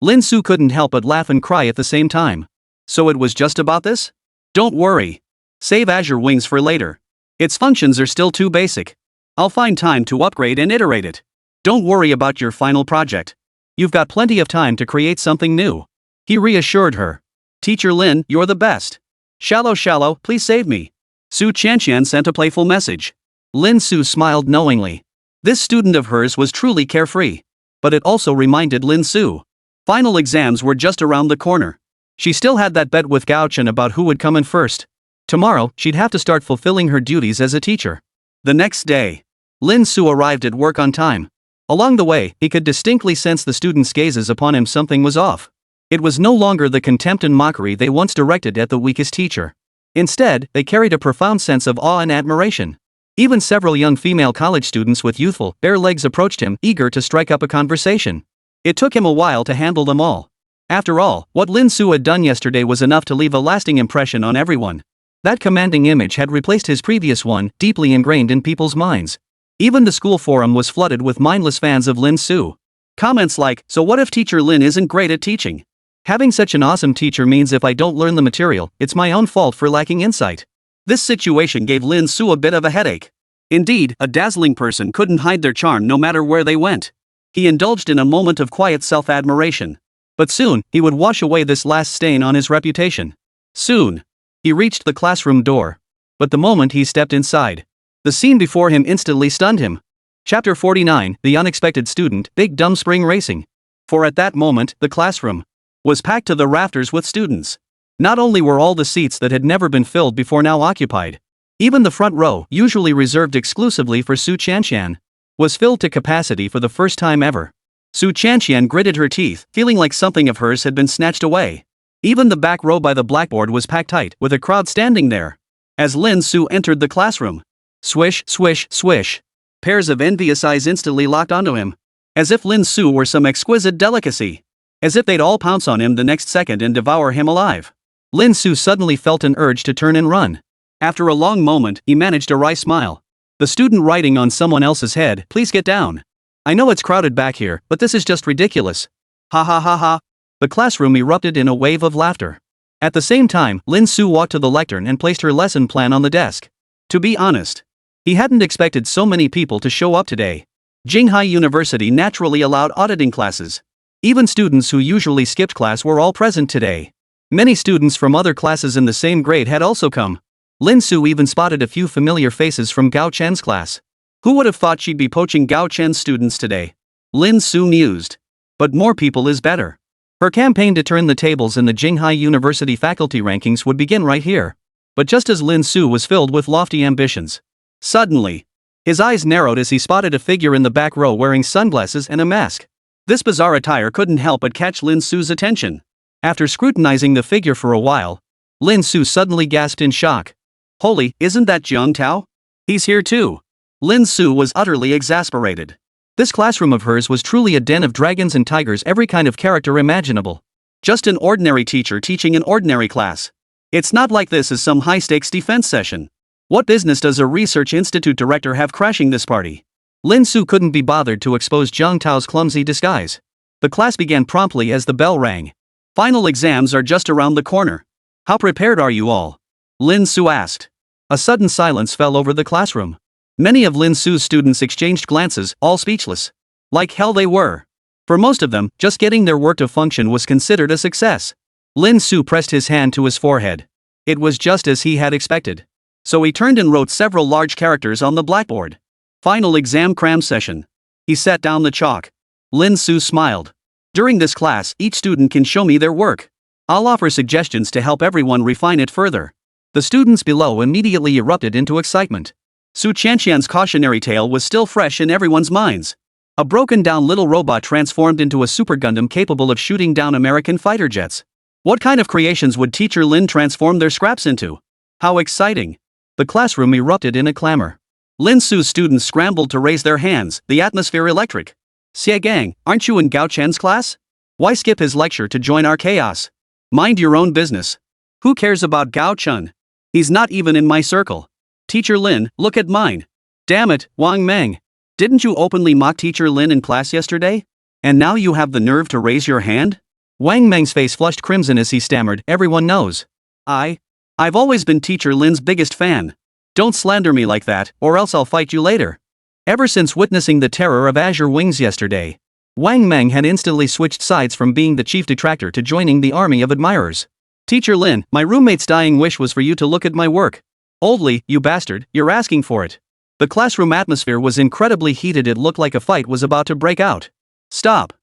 Lin Su couldn't help but laugh and cry at the same time. So it was just about this? Don't worry. Save Azure Wings for later. Its functions are still too basic. I'll find time to upgrade and iterate it. Don't worry about your final project. You've got plenty of time to create something new. He reassured her. Teacher Lin, you're the best. Shallow, please save me. Su Chanshan sent a playful message. Lin Su smiled knowingly. This student of hers was truly carefree. But it also reminded Lin Su. Final exams were just around the corner. She still had that bet with Gao Chen about who would come in first. Tomorrow, she'd have to start fulfilling her duties as a teacher. The next day, Lin Su arrived at work on time. Along the way, he could distinctly sense the students' gazes upon him. Something was off. It was no longer the contempt and mockery they once directed at the weakest teacher. Instead, they carried a profound sense of awe and admiration. Even several young female college students with youthful, bare legs approached him, eager to strike up a conversation. It took him a while to handle them all. After all, what Lin Su had done yesterday was enough to leave a lasting impression on everyone. That commanding image had replaced his previous one, deeply ingrained in people's minds. Even the school forum was flooded with mindless fans of Lin Su. Comments like, "So what if teacher Lin isn't great at teaching? Having such an awesome teacher means if I don't learn the material, it's my own fault for lacking insight." This situation gave Lin Su a bit of a headache. Indeed, a dazzling person couldn't hide their charm no matter where they went. He indulged in a moment of quiet self-admiration. But soon, he would wash away this last stain on his reputation. Soon, he reached the classroom door. But the moment he stepped inside, the scene before him instantly stunned him. Chapter 49, The Unexpected Student, Big Dumb Spring Racing. For at that moment, the classroom was packed to the rafters with students. Not only were all the seats that had never been filled before now occupied, even the front row, usually reserved exclusively for Su Chanshan, was filled to capacity for the first time ever. Su Chanshan gritted her teeth, feeling like something of hers had been snatched away. Even the back row by the blackboard was packed tight, with a crowd standing there. As Lin Su entered the classroom, swish, swish, swish, pairs of envious eyes instantly locked onto him. As if Lin Su were some exquisite delicacy. As if they'd all pounce on him the next second and devour him alive. Lin Su suddenly felt an urge to turn and run. After a long moment, he managed a wry smile. The student writing on someone else's head, "Please get down. I know it's crowded back here, but this is just ridiculous. Ha ha ha ha." The classroom erupted in a wave of laughter. At the same time, Lin Su walked to the lectern and placed her lesson plan on the desk. To be honest, he hadn't expected so many people to show up today. Jinghai University naturally allowed auditing classes. Even students who usually skipped class were all present today. Many students from other classes in the same grade had also come. Lin Su even spotted a few familiar faces from Gao Chen's class. Who would have thought she'd be poaching Gao Chen's students today? Lin Su mused. But more people is better. Her campaign to turn the tables in the Jinghai University faculty rankings would begin right here. But just as Lin Su was filled with lofty ambitions, suddenly, his eyes narrowed as he spotted a figure in the back row wearing sunglasses and a mask. This bizarre attire couldn't help but catch Lin Su's attention. After scrutinizing the figure for a while, Lin Su suddenly gasped in shock. Holy, isn't that Jiang Tao? He's here too. Lin Su was utterly exasperated. This classroom of hers was truly a den of dragons and tigers, every kind of character imaginable. Just an ordinary teacher teaching an ordinary class. It's not like this is some high-stakes defense session. What business does a research institute director have crashing this party? Lin Su couldn't be bothered to expose Jiang Tao's clumsy disguise. The class began promptly as the bell rang. Final exams are just around the corner. How prepared are you all? Lin Su asked. A sudden silence fell over the classroom. Many of Lin Su's students exchanged glances, all speechless. Like hell they were. For most of them, just getting their work to function was considered a success. Lin Su pressed his hand to his forehead. It was just as he had expected. So he turned and wrote several large characters on the blackboard. Final exam cram session. He set down the chalk. Lin Su smiled. During this class, each student can show me their work. I'll offer suggestions to help everyone refine it further. The students below immediately erupted into excitement. Su Qianqian's cautionary tale was still fresh in everyone's minds. A broken-down little robot transformed into a super Gundam capable of shooting down American fighter jets. What kind of creations would teacher Lin transform their scraps into? How exciting! The classroom erupted in a clamor. Lin Su's students scrambled to raise their hands, the atmosphere electric. Xie Gang, aren't you in Gao Chen's class? Why skip his lecture to join our chaos? Mind your own business. Who cares about Gao Chen? He's not even in my circle. Teacher Lin, look at mine. Damn it, Wang Meng. Didn't you openly mock Teacher Lin in class yesterday? And now you have the nerve to raise your hand? Wang Meng's face flushed crimson as he stammered, everyone knows. I've always been Teacher Lin's biggest fan. Don't slander me like that, or else I'll fight you later. Ever since witnessing the terror of Azure Wings yesterday, Wang Meng had instantly switched sides from being the chief detractor to joining the army of admirers. Teacher Lin, my roommate's dying wish was for you to look at my work. Oldly, you bastard, you're asking for it. The classroom atmosphere was incredibly heated. It looked like a fight was about to break out. Stop.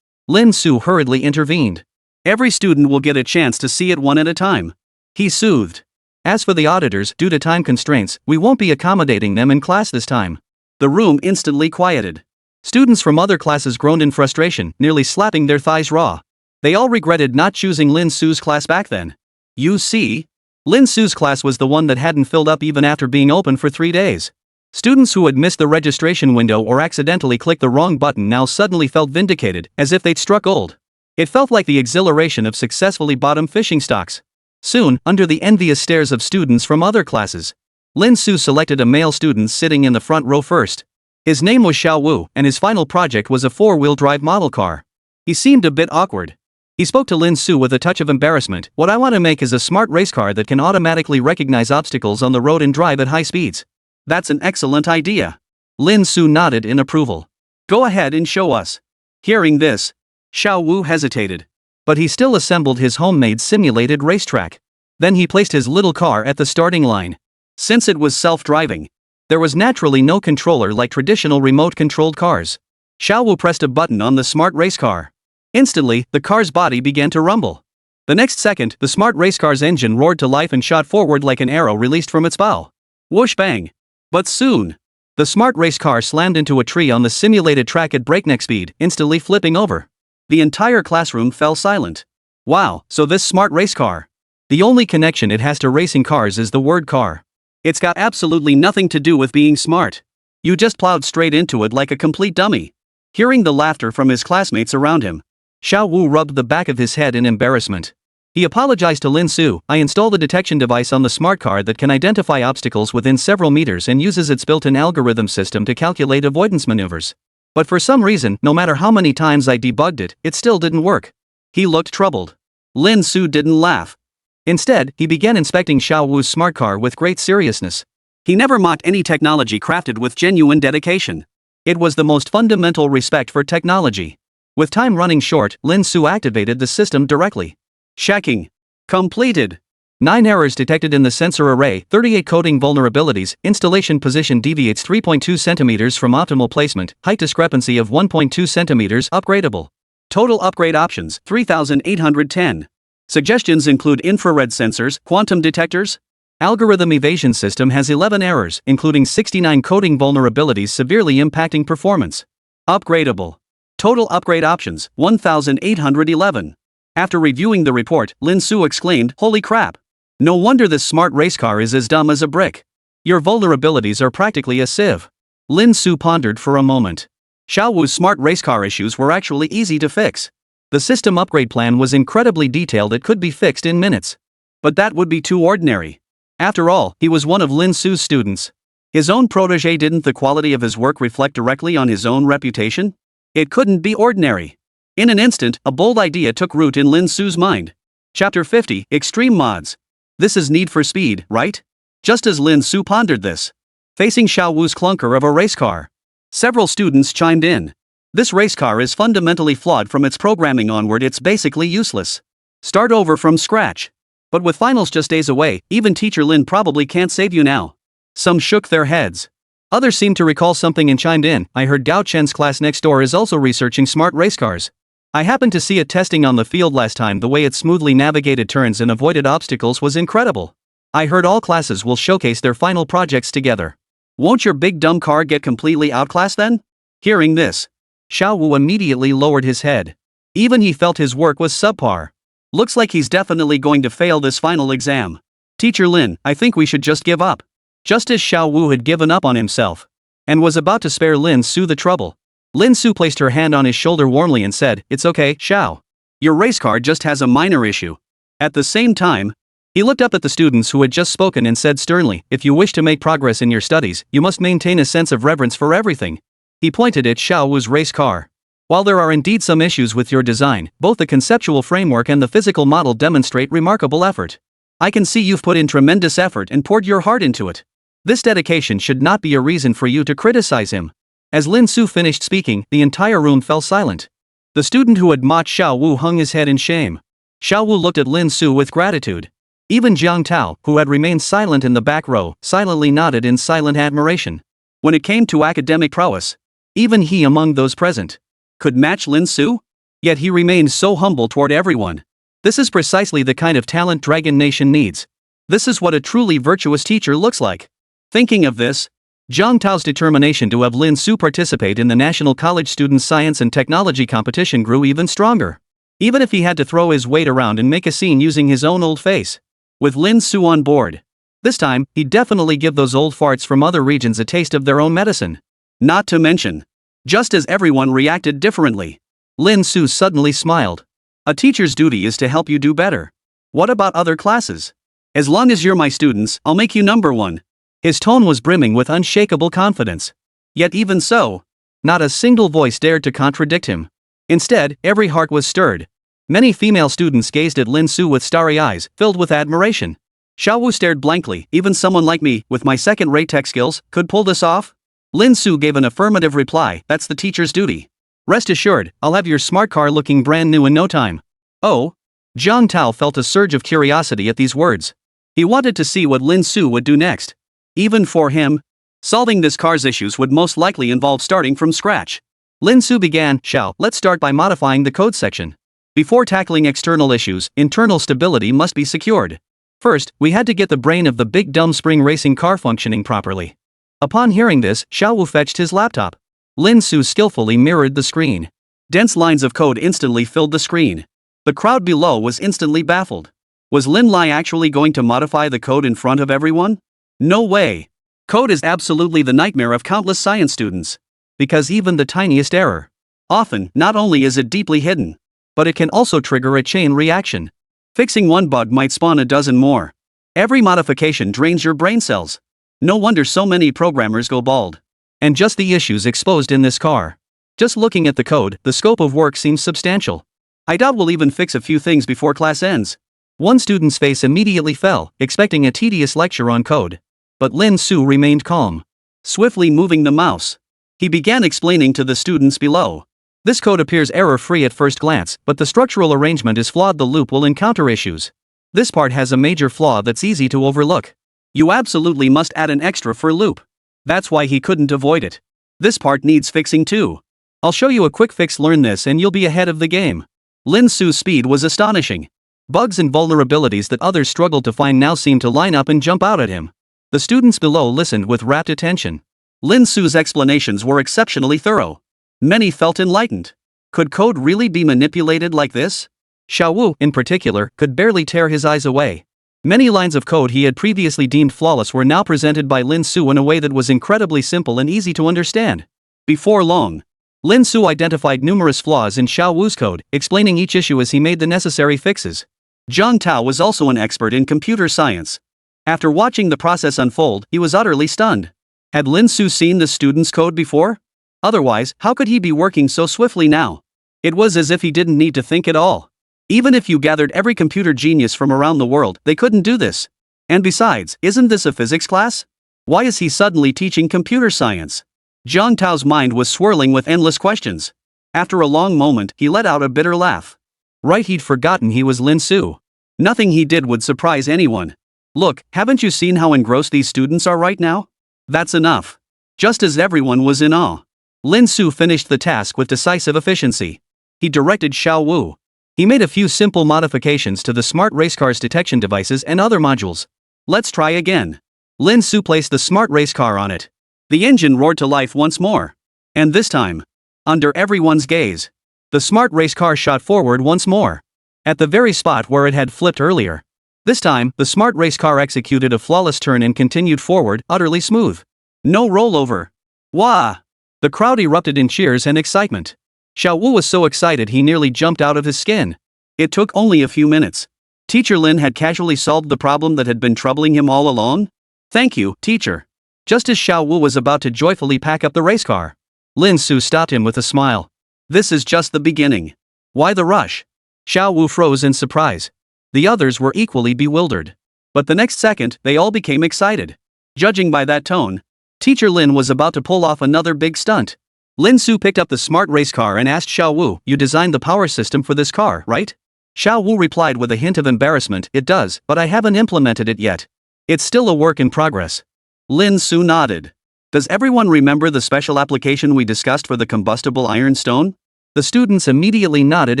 Lin Su hurriedly intervened. Every student will get a chance to see it one at a time. He soothed. As for the auditors, due to time constraints, we won't be accommodating them in class this time. The room instantly quieted. Students from other classes groaned in frustration, nearly slapping their thighs raw. They all regretted not choosing Lin Su's class back then. You see? Lin Su's class was the one that hadn't filled up even after being open for 3 days. Students who had missed the registration window or accidentally clicked the wrong button now suddenly felt vindicated, as if they'd struck gold. It felt like the exhilaration of successfully bottom fishing stocks. Soon, under the envious stares of students from other classes, Lin Su selected a male student sitting in the front row first. His name was Xiao Wu, and his final project was a 4-wheel drive model car. He seemed a bit awkward. He spoke to Lin Su with a touch of embarrassment. What I want to make is a smart race car that can automatically recognize obstacles on the road and drive at high speeds. That's an excellent idea. Lin Su nodded in approval. Go ahead and show us. Hearing this, Xiao Wu hesitated. But he still assembled his homemade simulated racetrack. Then he placed his little car at the starting line. Since it was self-driving, there was naturally no controller like traditional remote-controlled cars. Xiao Wu pressed a button on the smart race car. Instantly, the car's body began to rumble. The next second, the smart race car's engine roared to life and shot forward like an arrow released from its bow. Whoosh bang. But soon, the smart race car slammed into a tree on the simulated track at breakneck speed, instantly flipping over. The entire classroom fell silent. Wow, so this smart race car. The only connection it has to racing cars is the word car. It's got absolutely nothing to do with being smart. You just plowed straight into it like a complete dummy. Hearing the laughter from his classmates around him, Xiao Wu rubbed the back of his head in embarrassment. He apologized to Lin Su. I installed a detection device on the smart car that can identify obstacles within several meters and uses its built-in algorithm system to calculate avoidance maneuvers. But for some reason, no matter how many times I debugged it, it still didn't work. He looked troubled. Lin Su didn't laugh. Instead, he began inspecting Xiao Wu's smart car with great seriousness. He never mocked any technology crafted with genuine dedication. It was the most fundamental respect for technology. With time running short, Lin Su activated the system directly. Checking. Completed. 9 errors detected in the sensor array, 38 coding vulnerabilities, installation position deviates 3.2 cm from optimal placement, height discrepancy of 1.2 cm, upgradable. Total upgrade options, 3,810. Suggestions include infrared sensors, quantum detectors. Algorithm evasion system has 11 errors, including 69 coding vulnerabilities severely impacting performance. Upgradable. Total upgrade options, 1,811. After reviewing the report, Lin Su exclaimed, "Holy crap! No wonder this smart race car is as dumb as a brick. Your vulnerabilities are practically a sieve." Lin Su pondered for a moment. Xiao Wu's smart race car issues were actually easy to fix. The system upgrade plan was incredibly detailed, it could be fixed in minutes. But that would be too ordinary. After all, he was one of Lin Su's students. His own protege, didn't the quality of his work reflect directly on his own reputation? It couldn't be ordinary. In an instant, a bold idea took root in Lin Su's mind. Chapter 50, Extreme Mods. This is Need for Speed, right? Just as Lin Su pondered this, facing Xiao Wu's clunker of a race car, several students chimed in. This race car is fundamentally flawed from its programming onward, it's basically useless. Start over from scratch. But with finals just days away, even Teacher Lin probably can't save you now. Some shook their heads. Others seemed to recall something and chimed in. I heard Gao Chen's class next door is also researching smart race cars. I happened to see it testing on the field last time. The way it smoothly navigated turns and avoided obstacles was incredible. I heard all classes will showcase their final projects together. Won't your big dumb car get completely outclassed then? Hearing this, Xiao Wu immediately lowered his head. Even he felt his work was subpar. Looks like he's definitely going to fail this final exam. Teacher Lin, I think we should just give up. Just as Xiao Wu had given up on himself and was about to spare Lin Su the trouble, Lin Su placed her hand on his shoulder warmly and said, "It's okay, Xiao. Your race car just has a minor issue." At the same time, he looked up at the students who had just spoken and said sternly, "If you wish to make progress in your studies, you must maintain a sense of reverence for everything." He pointed at Xiao Wu's race car. "While there are indeed some issues with your design, both the conceptual framework and the physical model demonstrate remarkable effort. I can see you've put in tremendous effort and poured your heart into it. This dedication should not be a reason for you to criticize him." As Lin Su finished speaking, the entire room fell silent. The student who had mocked Xiao Wu hung his head in shame. Xiao Wu looked at Lin Su with gratitude. Even Jiang Tao, who had remained silent in the back row, silently nodded in silent admiration. When it came to academic prowess, even he among those present could match Lin Su? Yet he remained so humble toward everyone. This is precisely the kind of talent Dragon Nation needs. This is what a truly virtuous teacher looks like. Thinking of this, Jiang Tao's determination to have Lin Su participate in the National College Students' Science and Technology competition grew even stronger. Even if he had to throw his weight around and make a scene using his own old face. With Lin Su on board, this time, he'd definitely give those old farts from other regions a taste of their own medicine. Not to mention, just as everyone reacted differently, Lin Su suddenly smiled. "A teacher's duty is to help you do better. What about other classes? As long as you're my students, I'll make you number one." His tone was brimming with unshakable confidence. Yet even so, not a single voice dared to contradict him. Instead, every heart was stirred. Many female students gazed at Lin Su with starry eyes, filled with admiration. Xiao Wu stared blankly. "Even someone like me, with my second-rate tech skills, could pull this off?" Lin Su gave an affirmative reply. "That's the teacher's duty. Rest assured, I'll have your smart car looking brand new in no time." Oh? Jiang Tao felt a surge of curiosity at these words. He wanted to see what Lin Su would do next. Even for him, solving this car's issues would most likely involve starting from scratch. Lin Su began. "Xiao, let's start by modifying the code section. Before tackling external issues, internal stability must be secured. First, we had to get the brain of the big dumb spring racing car functioning properly." Upon hearing this, Xiao Wu fetched his laptop. Lin Su skillfully mirrored the screen. Dense lines of code instantly filled the screen. The crowd below was instantly baffled. Was Lin Lai actually going to modify the code in front of everyone? No way. Code is absolutely the nightmare of countless science students. Because even the tiniest error, often, not only is it deeply hidden, but it can also trigger a chain reaction. Fixing one bug might spawn a dozen more. Every modification drains your brain cells. No wonder so many programmers go bald. And just the issues exposed in this car. Just looking at the code, the scope of work seems substantial. I doubt we'll even fix a few things before class ends. One student's face immediately fell, expecting a tedious lecture on code. But Lin Su remained calm. Swiftly moving the mouse, he began explaining to the students below. "This code appears error-free at first glance, but the structural arrangement is flawed. The loop will encounter issues. This part has a major flaw that's easy to overlook. You absolutely must add an extra for loop. That's why he couldn't avoid it. This part needs fixing too. I'll show you a quick fix. Learn this and you'll be ahead of the game." Lin Su's speed was astonishing. Bugs and vulnerabilities that others struggled to find now seemed to line up and jump out at him. The students below listened with rapt attention. Lin Su's explanations were exceptionally thorough. Many felt enlightened. Could code really be manipulated like this? Xiao Wu, in particular, could barely tear his eyes away. Many lines of code he had previously deemed flawless were now presented by Lin Su in a way that was incredibly simple and easy to understand. Before long, Lin Su identified numerous flaws in Xiao Wu's code, explaining each issue as he made the necessary fixes. Zhang Tao was also an expert in computer science. After watching the process unfold, he was utterly stunned. Had Lin Su seen the student's code before? Otherwise, how could he be working so swiftly now? It was as if he didn't need to think at all. Even if you gathered every computer genius from around the world, they couldn't do this. And besides, isn't this a physics class? Why is he suddenly teaching computer science? Zhang Tao's mind was swirling with endless questions. After a long moment, he let out a bitter laugh. Right, he'd forgotten he was Lin Su. Nothing he did would surprise anyone. Look, haven't you seen how engrossed these students are right now? That's enough. Just as everyone was in awe, Lin Su finished the task with decisive efficiency. He directed Xiao Wu. He made a few simple modifications to the smart race car's detection devices and other modules. Let's try again. Lin Su placed the smart race car on it. The engine roared to life once more. And this time, under everyone's gaze, the smart race car shot forward once more. At the very spot where it had flipped earlier. This time, the smart race car executed a flawless turn and continued forward, utterly smooth. No rollover. Wah! The crowd erupted in cheers and excitement. Xiao Wu was so excited he nearly jumped out of his skin. It took only a few minutes. Teacher Lin had casually solved the problem that had been troubling him all along. Thank you, teacher. Just as Xiao Wu was about to joyfully pack up the race car, Lin Su stopped him with a smile. This is just the beginning. Why the rush? Xiao Wu froze in surprise. The others were equally bewildered. But the next second, they all became excited. Judging by that tone, Teacher Lin was about to pull off another big stunt. Lin Su picked up the smart race car and asked Xiao Wu, "You designed the power system for this car, right?" Xiao Wu replied with a hint of embarrassment, "It does, but I haven't implemented it yet. It's still a work in progress." Lin Su nodded. Does everyone remember the special application we discussed for the combustible iron stone? The students immediately nodded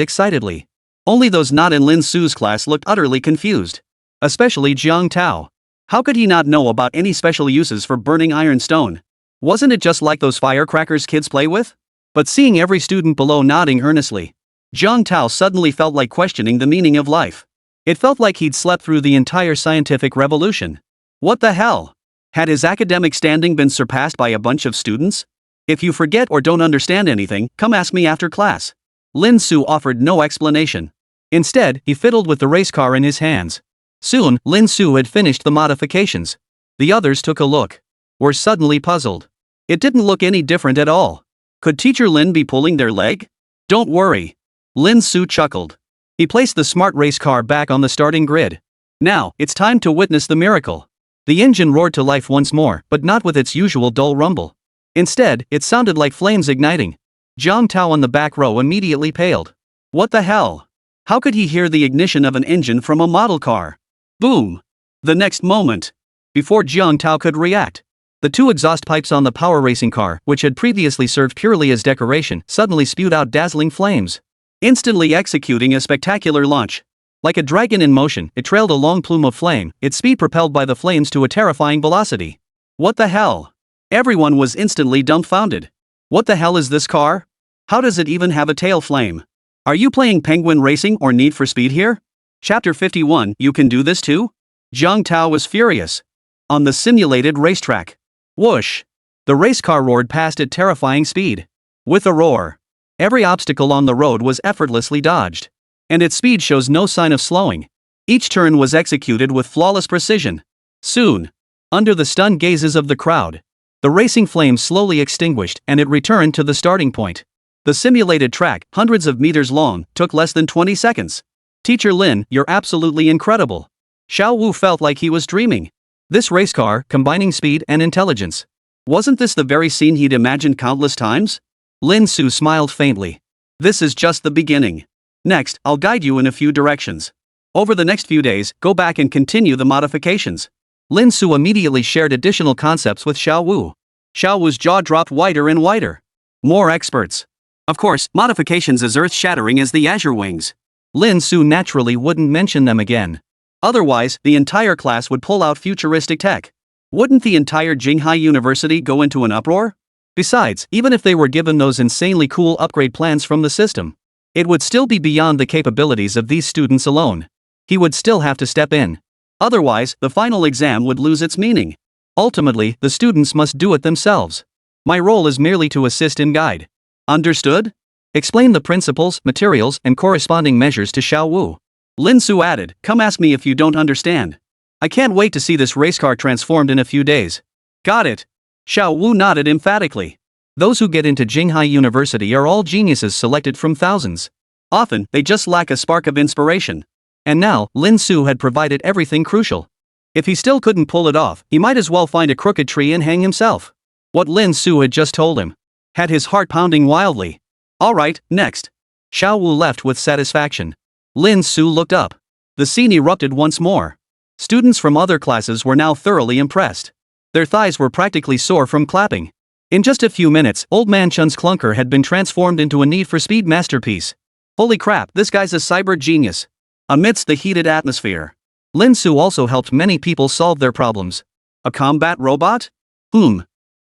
excitedly. Only those not in Lin Su's class looked utterly confused. Especially Zhang Tao. How could he not know about any special uses for burning iron stone? Wasn't it just like those firecrackers kids play with? But seeing every student below nodding earnestly, Zhang Tao suddenly felt like questioning the meaning of life. It felt like he'd slept through the entire scientific revolution. What the hell? Had his academic standing been surpassed by a bunch of students? If you forget or don't understand anything, come ask me after class. Lin Su offered no explanation. Instead, he fiddled with the race car in his hands. Soon, Lin Su had finished the modifications. The others took a look. Were suddenly puzzled. It didn't look any different at all. Could Teacher Lin be pulling their leg? Don't worry. Lin Su chuckled. He placed the smart race car back on the starting grid. Now, it's time to witness the miracle. The engine roared to life once more, but not with its usual dull rumble. Instead, it sounded like flames igniting. Zhang Tao on the back row immediately paled. What the hell? How could he hear the ignition of an engine from a model car? Boom! The next moment, before Zhang Tao could react, the two exhaust pipes on the power racing car, which had previously served purely as decoration, suddenly spewed out dazzling flames, instantly executing a spectacular launch. Like a dragon in motion, it trailed a long plume of flame, its speed propelled by the flames to a terrifying velocity. What the hell? Everyone was instantly dumbfounded. What the hell is this car? How does it even have a tail flame? Are you playing Penguin Racing or Need for Speed here? Chapter 51, You Can Do This Too? Zhang Tao was furious. On the simulated racetrack. Whoosh! The race car roared past at terrifying speed. With a roar, every obstacle on the road was effortlessly dodged. And its speed shows no sign of slowing. Each turn was executed with flawless precision. Soon, under the stunned gazes of the crowd, the racing flames slowly extinguished and it returned to the starting point. The simulated track, hundreds of meters long, took less than 20 seconds. Teacher Lin, you're absolutely incredible. Xiao Wu felt like he was dreaming. This race car, combining speed and intelligence. Wasn't this the very scene he'd imagined countless times? Lin Su smiled faintly. This is just the beginning. Next, I'll guide you in a few directions. Over the next few days, go back and continue the modifications. Lin Su immediately shared additional concepts with Xiao Wu. Xiao Wu's jaw dropped wider and wider. More experts. Of course, modifications as earth-shattering as the Azure Wings. Lin Su naturally wouldn't mention them again. Otherwise, the entire class would pull out futuristic tech. Wouldn't the entire Jinghai University go into an uproar? Besides, even if they were given those insanely cool upgrade plans from the system, It would still be beyond the capabilities of these students alone. He would still have to step in. Otherwise, the final exam would lose its meaning. Ultimately, the students must do it themselves. My role is merely to assist and guide. Understood? Explain the principles, materials, and corresponding measures to Xiao Wu. Lin Su added, come ask me if you don't understand. I can't wait to see this race car transformed in a few days. Got it. Xiao Wu nodded emphatically. Those who get into Jinghai University are all geniuses selected from thousands. Often, they just lack a spark of inspiration. And now, Lin Su had provided everything crucial. If he still couldn't pull it off, he might as well find a crooked tree and hang himself. What Lin Su had just told him had his heart pounding wildly. Alright, next. Xiao Wu left with satisfaction. Lin Su looked up. The scene erupted once more. Students from other classes were now thoroughly impressed. Their thighs were practically sore from clapping. In just a few minutes, Old Man Chun's clunker had been transformed into a Need for Speed masterpiece. Holy crap, this guy's a cyber genius. Amidst the heated atmosphere, Lin Su also helped many people solve their problems. A combat robot?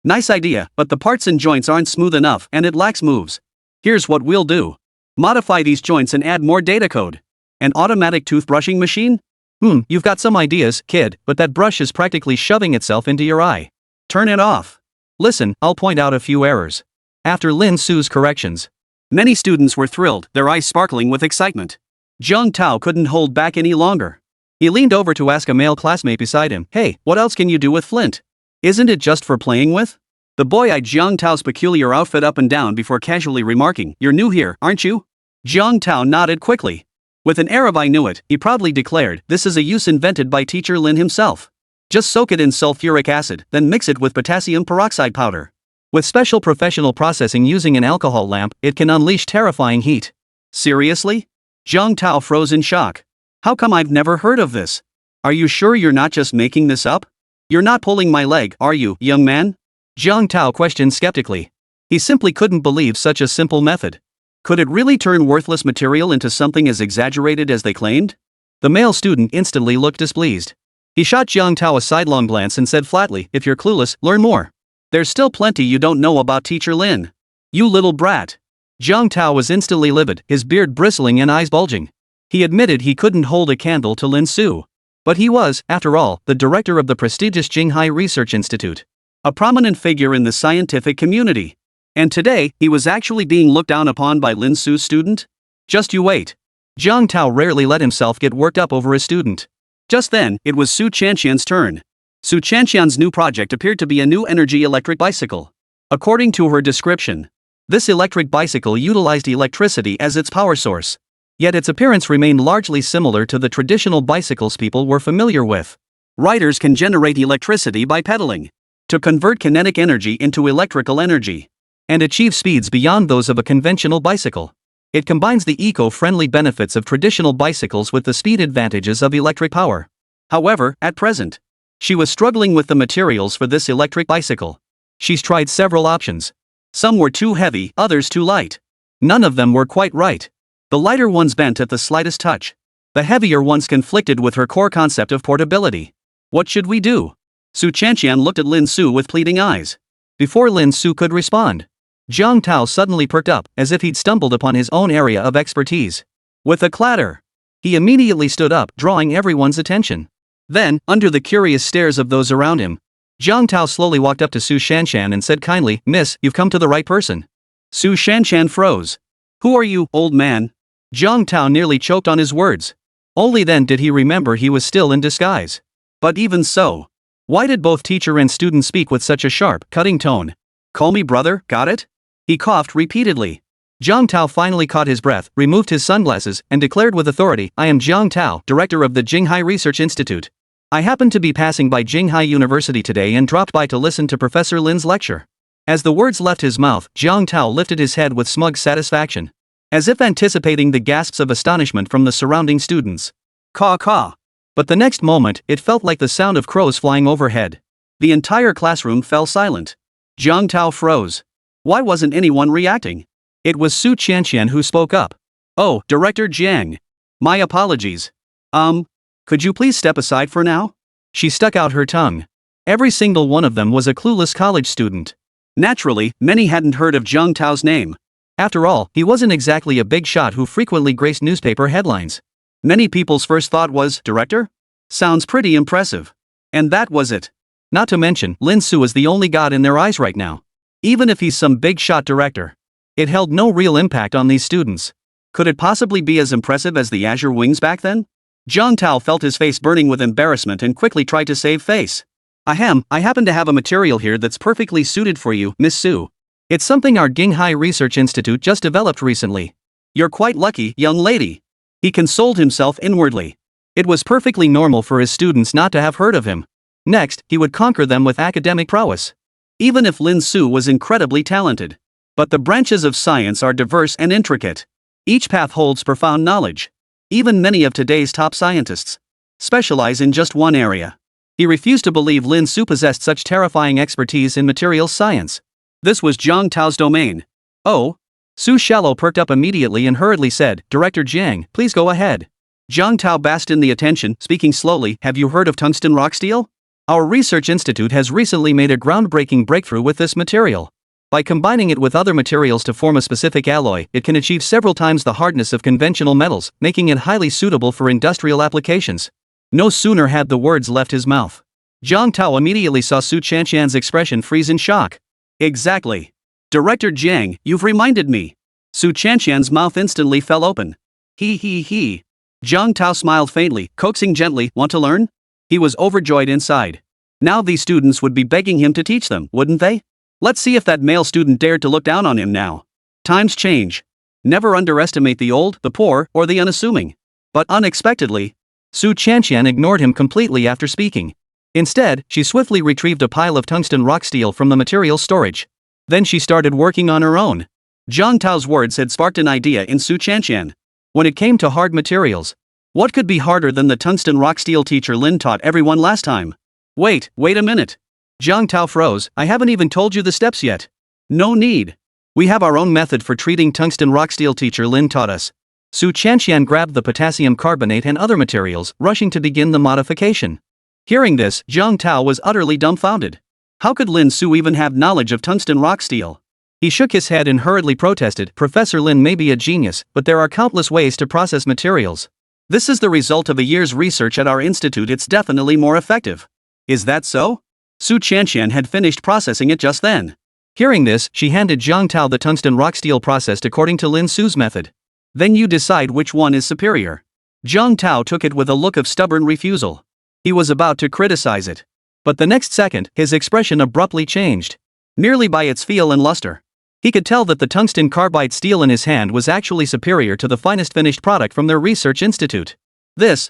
Nice idea, but the parts and joints aren't smooth enough and it lacks moves. Here's what we'll do. Modify these joints and add more data code. An automatic toothbrushing machine? You've got some ideas, kid, but that brush is practically shoving itself into your eye. Turn it off. Listen, I'll point out a few errors. After Lin Su's corrections, many students were thrilled, their eyes sparkling with excitement. Zhang Tao couldn't hold back any longer. He leaned over to ask a male classmate beside him, hey, what else can you do with flint? Isn't it just for playing with? The boy eyed Zhang Tao's peculiar outfit up and down before casually remarking, you're new here, aren't you? Zhang Tao nodded quickly. With an air of I knew it, he proudly declared, this is a use invented by teacher Lin himself. Just soak it in sulfuric acid, then mix it with potassium peroxide powder. With special professional processing using an alcohol lamp, it can unleash terrifying heat. Seriously? Zhang Tao froze in shock. How come I've never heard of this? Are you sure you're not just making this up? You're not pulling my leg, are you, young man? Zhang Tao questioned skeptically. He simply couldn't believe such a simple method. Could it really turn worthless material into something as exaggerated as they claimed? The male student instantly looked displeased. He shot Zhang Tao a sidelong glance and said flatly, if you're clueless, learn more. There's still plenty you don't know about teacher Lin. You little brat. Zhang Tao was instantly livid, his beard bristling and eyes bulging. He admitted he couldn't hold a candle to Lin Su. But he was, after all, the director of the prestigious Jinghai Research Institute. A prominent figure in the scientific community. And today, he was actually being looked down upon by Lin Su's student? Just you wait. Zhang Tao rarely let himself get worked up over a student. Just then, it was Su Chanxian's turn. Su Chanxian's new project appeared to be a new energy electric bicycle. According to her description, this electric bicycle utilized electricity as its power source. Yet its appearance remained largely similar to the traditional bicycles people were familiar with. Riders can generate electricity by pedaling to convert kinetic energy into electrical energy and achieve speeds beyond those of a conventional bicycle. It combines the eco-friendly benefits of traditional bicycles with the speed advantages of electric power. However, at present, she was struggling with the materials for this electric bicycle. She's tried several options. Some were too heavy, others too light. None of them were quite right. The lighter ones bent at the slightest touch. The heavier ones conflicted with her core concept of portability. What should we do? Su Chanxian looked at Lin Su with pleading eyes. Before Lin Su could respond, Zhang Tao suddenly perked up, as if he'd stumbled upon his own area of expertise. With a clatter, he immediately stood up, drawing everyone's attention. Then, under the curious stares of those around him, Zhang Tao slowly walked up to Su Shanshan and said kindly, Miss, you've come to the right person. Su Shanshan froze. Who are you, old man? Zhang Tao nearly choked on his words. Only then did he remember he was still in disguise. But even so, why did both teacher and student speak with such a sharp, cutting tone? Call me brother, got it? He coughed repeatedly. Zhang Tao finally caught his breath, removed his sunglasses, and declared with authority, I am Zhang Tao, director of the Jinghai Research Institute. I happened to be passing by Jinghai University today and dropped by to listen to Professor Lin's lecture. As the words left his mouth, Zhang Tao lifted his head with smug satisfaction, as if anticipating the gasps of astonishment from the surrounding students. Caw caw. But the next moment, it felt like the sound of crows flying overhead. The entire classroom fell silent. Zhang Tao froze. Why wasn't anyone reacting? It was Su Qianqian who spoke up. Oh, Director Jiang. My apologies. Could you please step aside for now? She stuck out her tongue. Every single one of them was a clueless college student. Naturally, many hadn't heard of Zhang Tao's name. After all, he wasn't exactly a big shot who frequently graced newspaper headlines. Many people's first thought was, director? Sounds pretty impressive. And that was it. Not to mention, Lin Su is the only god in their eyes right now. Even if he's some big shot director, it held no real impact on these students. Could it possibly be as impressive as the Azure Wings back then? Jiang Tao felt his face burning with embarrassment and quickly tried to save face. Ahem, I happen to have a material here that's perfectly suited for you, Miss Su. It's something our Ginghai Research Institute just developed recently. You're quite lucky, young lady. He consoled himself inwardly. It was perfectly normal for his students not to have heard of him. Next, he would conquer them with academic prowess. Even if Lin Su was incredibly talented. But the branches of science are diverse and intricate. Each path holds profound knowledge. Even many of today's top scientists specialize in just one area. He refused to believe Lin Su possessed such terrifying expertise in materials science. This was Jiang Tao's domain. Oh? Su Shallow perked up immediately and hurriedly said, Director Jiang, please go ahead. Jiang Tao basked in the attention, speaking slowly. Have you heard of tungsten rock steel? Our research institute has recently made a groundbreaking breakthrough with this material. By combining it with other materials to form a specific alloy, it can achieve several times the hardness of conventional metals, making it highly suitable for industrial applications. No sooner had the words left his mouth, Jiang Tao immediately saw Su Chanxian's expression freeze in shock. Exactly. Director Jiang, you've reminded me. Su Chanxian's mouth instantly fell open. He. Jiang Tao smiled faintly, coaxing gently, want to learn? He was overjoyed inside. Now these students would be begging him to teach them, wouldn't they? Let's see if that male student dared to look down on him now. Times change. Never underestimate the old, the poor, or the unassuming. But unexpectedly, Su Chanxian ignored him completely after speaking. Instead, she swiftly retrieved a pile of tungsten rock steel from the material storage. Then she started working on her own. Jiang Tao's words had sparked an idea in Su Chanxian. When it came to hard materials, what could be harder than the tungsten rock steel teacher Lin taught everyone last time? Wait a minute. Jiang Tao froze. I haven't even told you the steps yet. No need. We have our own method for treating tungsten rock steel teacher Lin taught us. Su Chanxian grabbed the potassium carbonate and other materials, rushing to begin the modification. Hearing this, Jiang Tao was utterly dumbfounded. How could Lin Su even have knowledge of tungsten rock steel? He shook his head and hurriedly protested, Professor Lin may be a genius, but there are countless ways to process materials. This is the result of a year's research at our institute. It's definitely more effective. Is that so? Su Chanxian had finished processing it just then. Hearing this, she handed Jiang Tao the tungsten rock steel processed according to Lin Su's method. Then you decide which one is superior. Jiang Tao took it with a look of stubborn refusal. He was about to criticize it. But the next second, his expression abruptly changed. Merely by its feel and luster. He could tell that the tungsten carbide steel in his hand was actually superior to the finest finished product from their research institute.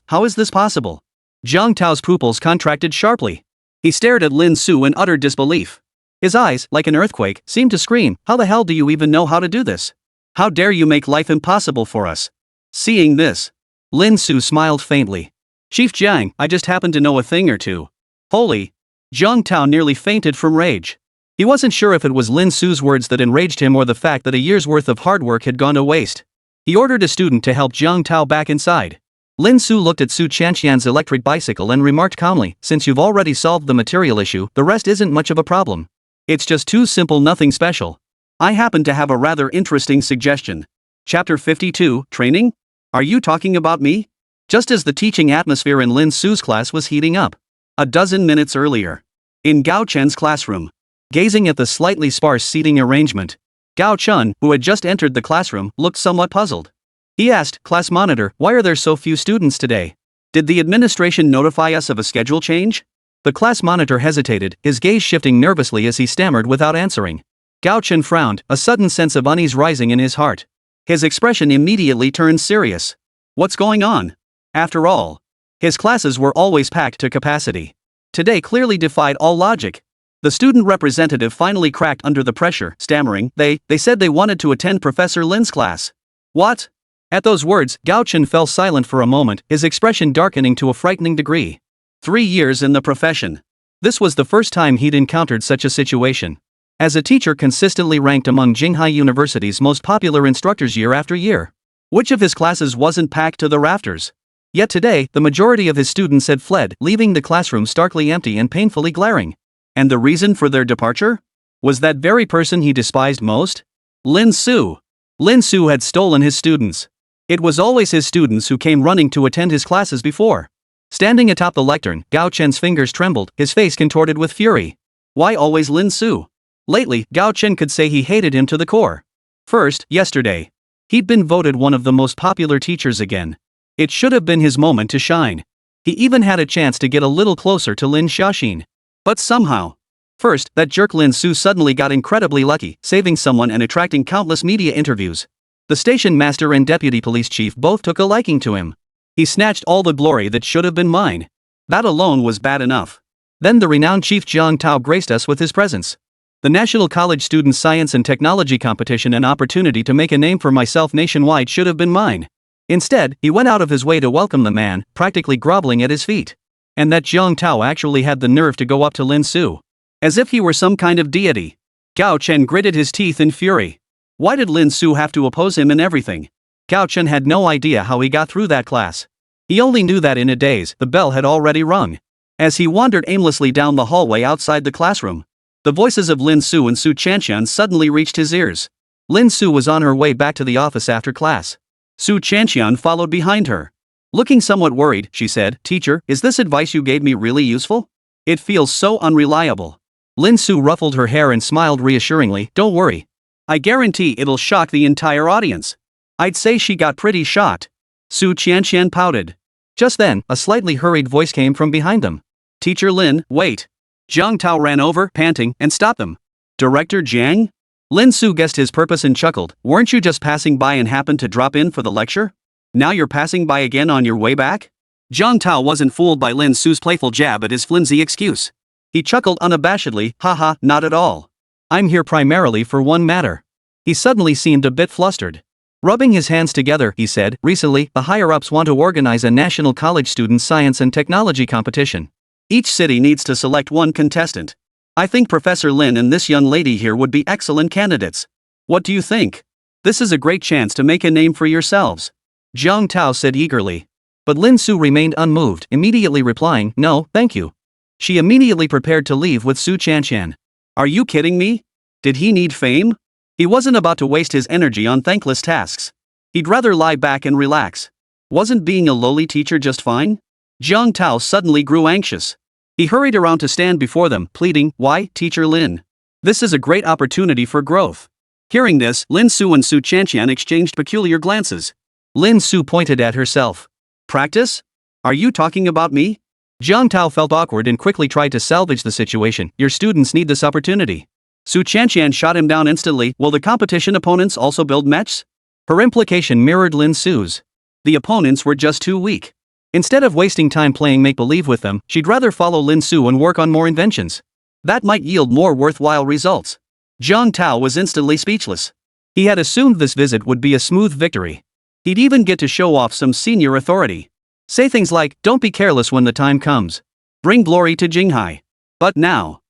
How is this possible? Jiang Tao's pupils contracted sharply. He stared at Lin Su in utter disbelief. His eyes, like an earthquake, seemed to scream, how the hell do you even know how to do this? How dare you make life impossible for us? Seeing this, Lin Su smiled faintly. Chief Jiang, I just happen to know a thing or two. Holy! Jiang Tao nearly fainted from rage. He wasn't sure if it was Lin Su's words that enraged him or the fact that a year's worth of hard work had gone to waste. He ordered a student to help Jiang Tao back inside. Lin Su looked at Su Chanxian's electric bicycle and remarked calmly, since you've already solved the material issue, the rest isn't much of a problem. It's just too simple, nothing special. I happen to have a rather interesting suggestion. Chapter 52, Training? Are you talking about me? Just as the teaching atmosphere in Lin Su's class was heating up. A dozen minutes earlier. In Gao Chen's classroom. Gazing at the slightly sparse seating arrangement, Gao Chen, who had just entered the classroom, looked somewhat puzzled. He asked, Class monitor, why are there so few students today? Did the administration notify us of a schedule change? The class monitor hesitated, his gaze shifting nervously as he stammered without answering. Gao Chen frowned, a sudden sense of unease rising in his heart. His expression immediately turned serious. What's going on? After all, his classes were always packed to capacity. Today clearly defied all logic. The student representative finally cracked under the pressure, stammering, they said they wanted to attend Professor Lin's class. What? At those words, Gao Chen fell silent for a moment, his expression darkening to a frightening degree. 3 years in the profession. This was the first time he'd encountered such a situation. As a teacher consistently ranked among Jinghai University's most popular instructors year after year, which of his classes wasn't packed to the rafters? Yet today, the majority of his students had fled, leaving the classroom starkly empty and painfully glaring. And the reason for their departure? Was that very person he despised most? Lin Su. Lin Su had stolen his students. It was always his students who came running to attend his classes before. Standing atop the lectern, Gao Chen's fingers trembled, his face contorted with fury. Why always Lin Su? Lately, Gao Chen could say he hated him to the core. First, yesterday. He'd been voted one of the most popular teachers again. It should have been his moment to shine. He even had a chance to get a little closer to Lin Xiaoxin. But somehow. First, that jerk Lin Su suddenly got incredibly lucky, saving someone and attracting countless media interviews. The station master and deputy police chief both took a liking to him. He snatched all the glory that should have been mine. That alone was bad enough. Then the renowned Chief Jiang Tao graced us with his presence. The National College Student Science and Technology Competition, an opportunity to make a name for myself nationwide, should have been mine. Instead, he went out of his way to welcome the man, practically groveling at his feet. And that Jiang Tao actually had the nerve to go up to Lin Su. As if he were some kind of deity. Gao Chen gritted his teeth in fury. Why did Lin Su have to oppose him in everything? Gao Chen had no idea how he got through that class. He only knew that in a daze, the bell had already rung. As he wandered aimlessly down the hallway outside the classroom, the voices of Lin Su and Su Chanxian suddenly reached his ears. Lin Su was on her way back to the office after class. Su Chanxian followed behind her. Looking somewhat worried, she said, "Teacher, is this advice you gave me really useful? It feels so unreliable." Lin Su ruffled her hair and smiled reassuringly, "Don't worry. I guarantee it'll shock the entire audience." I'd say she got pretty shocked. Su Chanxian pouted. Just then, a slightly hurried voice came from behind them. "Teacher Lin, wait." Jiang Tao ran over, panting, and stopped them. "Director Jiang?" Lin Su guessed his purpose and chuckled. "Weren't you just passing by and happened to drop in for the lecture? Now you're passing by again on your way back?" Jiang Tao wasn't fooled by Lin Su's playful jab at his flimsy excuse. He chuckled unabashedly, "Haha, not at all. I'm here primarily for one matter." He suddenly seemed a bit flustered. Rubbing his hands together, he said, "Recently, the higher-ups want to organize a national college student science and technology competition. Each city needs to select one contestant. I think Professor Lin and this young lady here would be excellent candidates. What do you think? This is a great chance to make a name for yourselves." Jiang Tao said eagerly. But Lin Su remained unmoved, immediately replying, "No, thank you." She immediately prepared to leave with Su Chanxian. Are you kidding me? Did he need fame? He wasn't about to waste his energy on thankless tasks. He'd rather lie back and relax. Wasn't being a lowly teacher just fine? Jiang Tao suddenly grew anxious. He hurried around to stand before them, pleading, "Why, Teacher Lin? This is a great opportunity for growth." Hearing this, Lin Su and Su Chanxian exchanged peculiar glances. Lin Su pointed at herself. "Practice? Are you talking about me?" Jiang Tao felt awkward and quickly tried to salvage the situation. "Your students need this opportunity." Su Chanxian shot him down instantly. "Will the competition opponents also build mechs?" Her implication mirrored Lin Su's. The opponents were just too weak. Instead of wasting time playing make-believe with them, she'd rather follow Lin Su and work on more inventions. That might yield more worthwhile results. Jiang Tao was instantly speechless. He had assumed this visit would be a smooth victory. He'd even get to show off some senior authority. Say things like, "Don't be careless when the time comes. Bring glory to Jinghai." But now,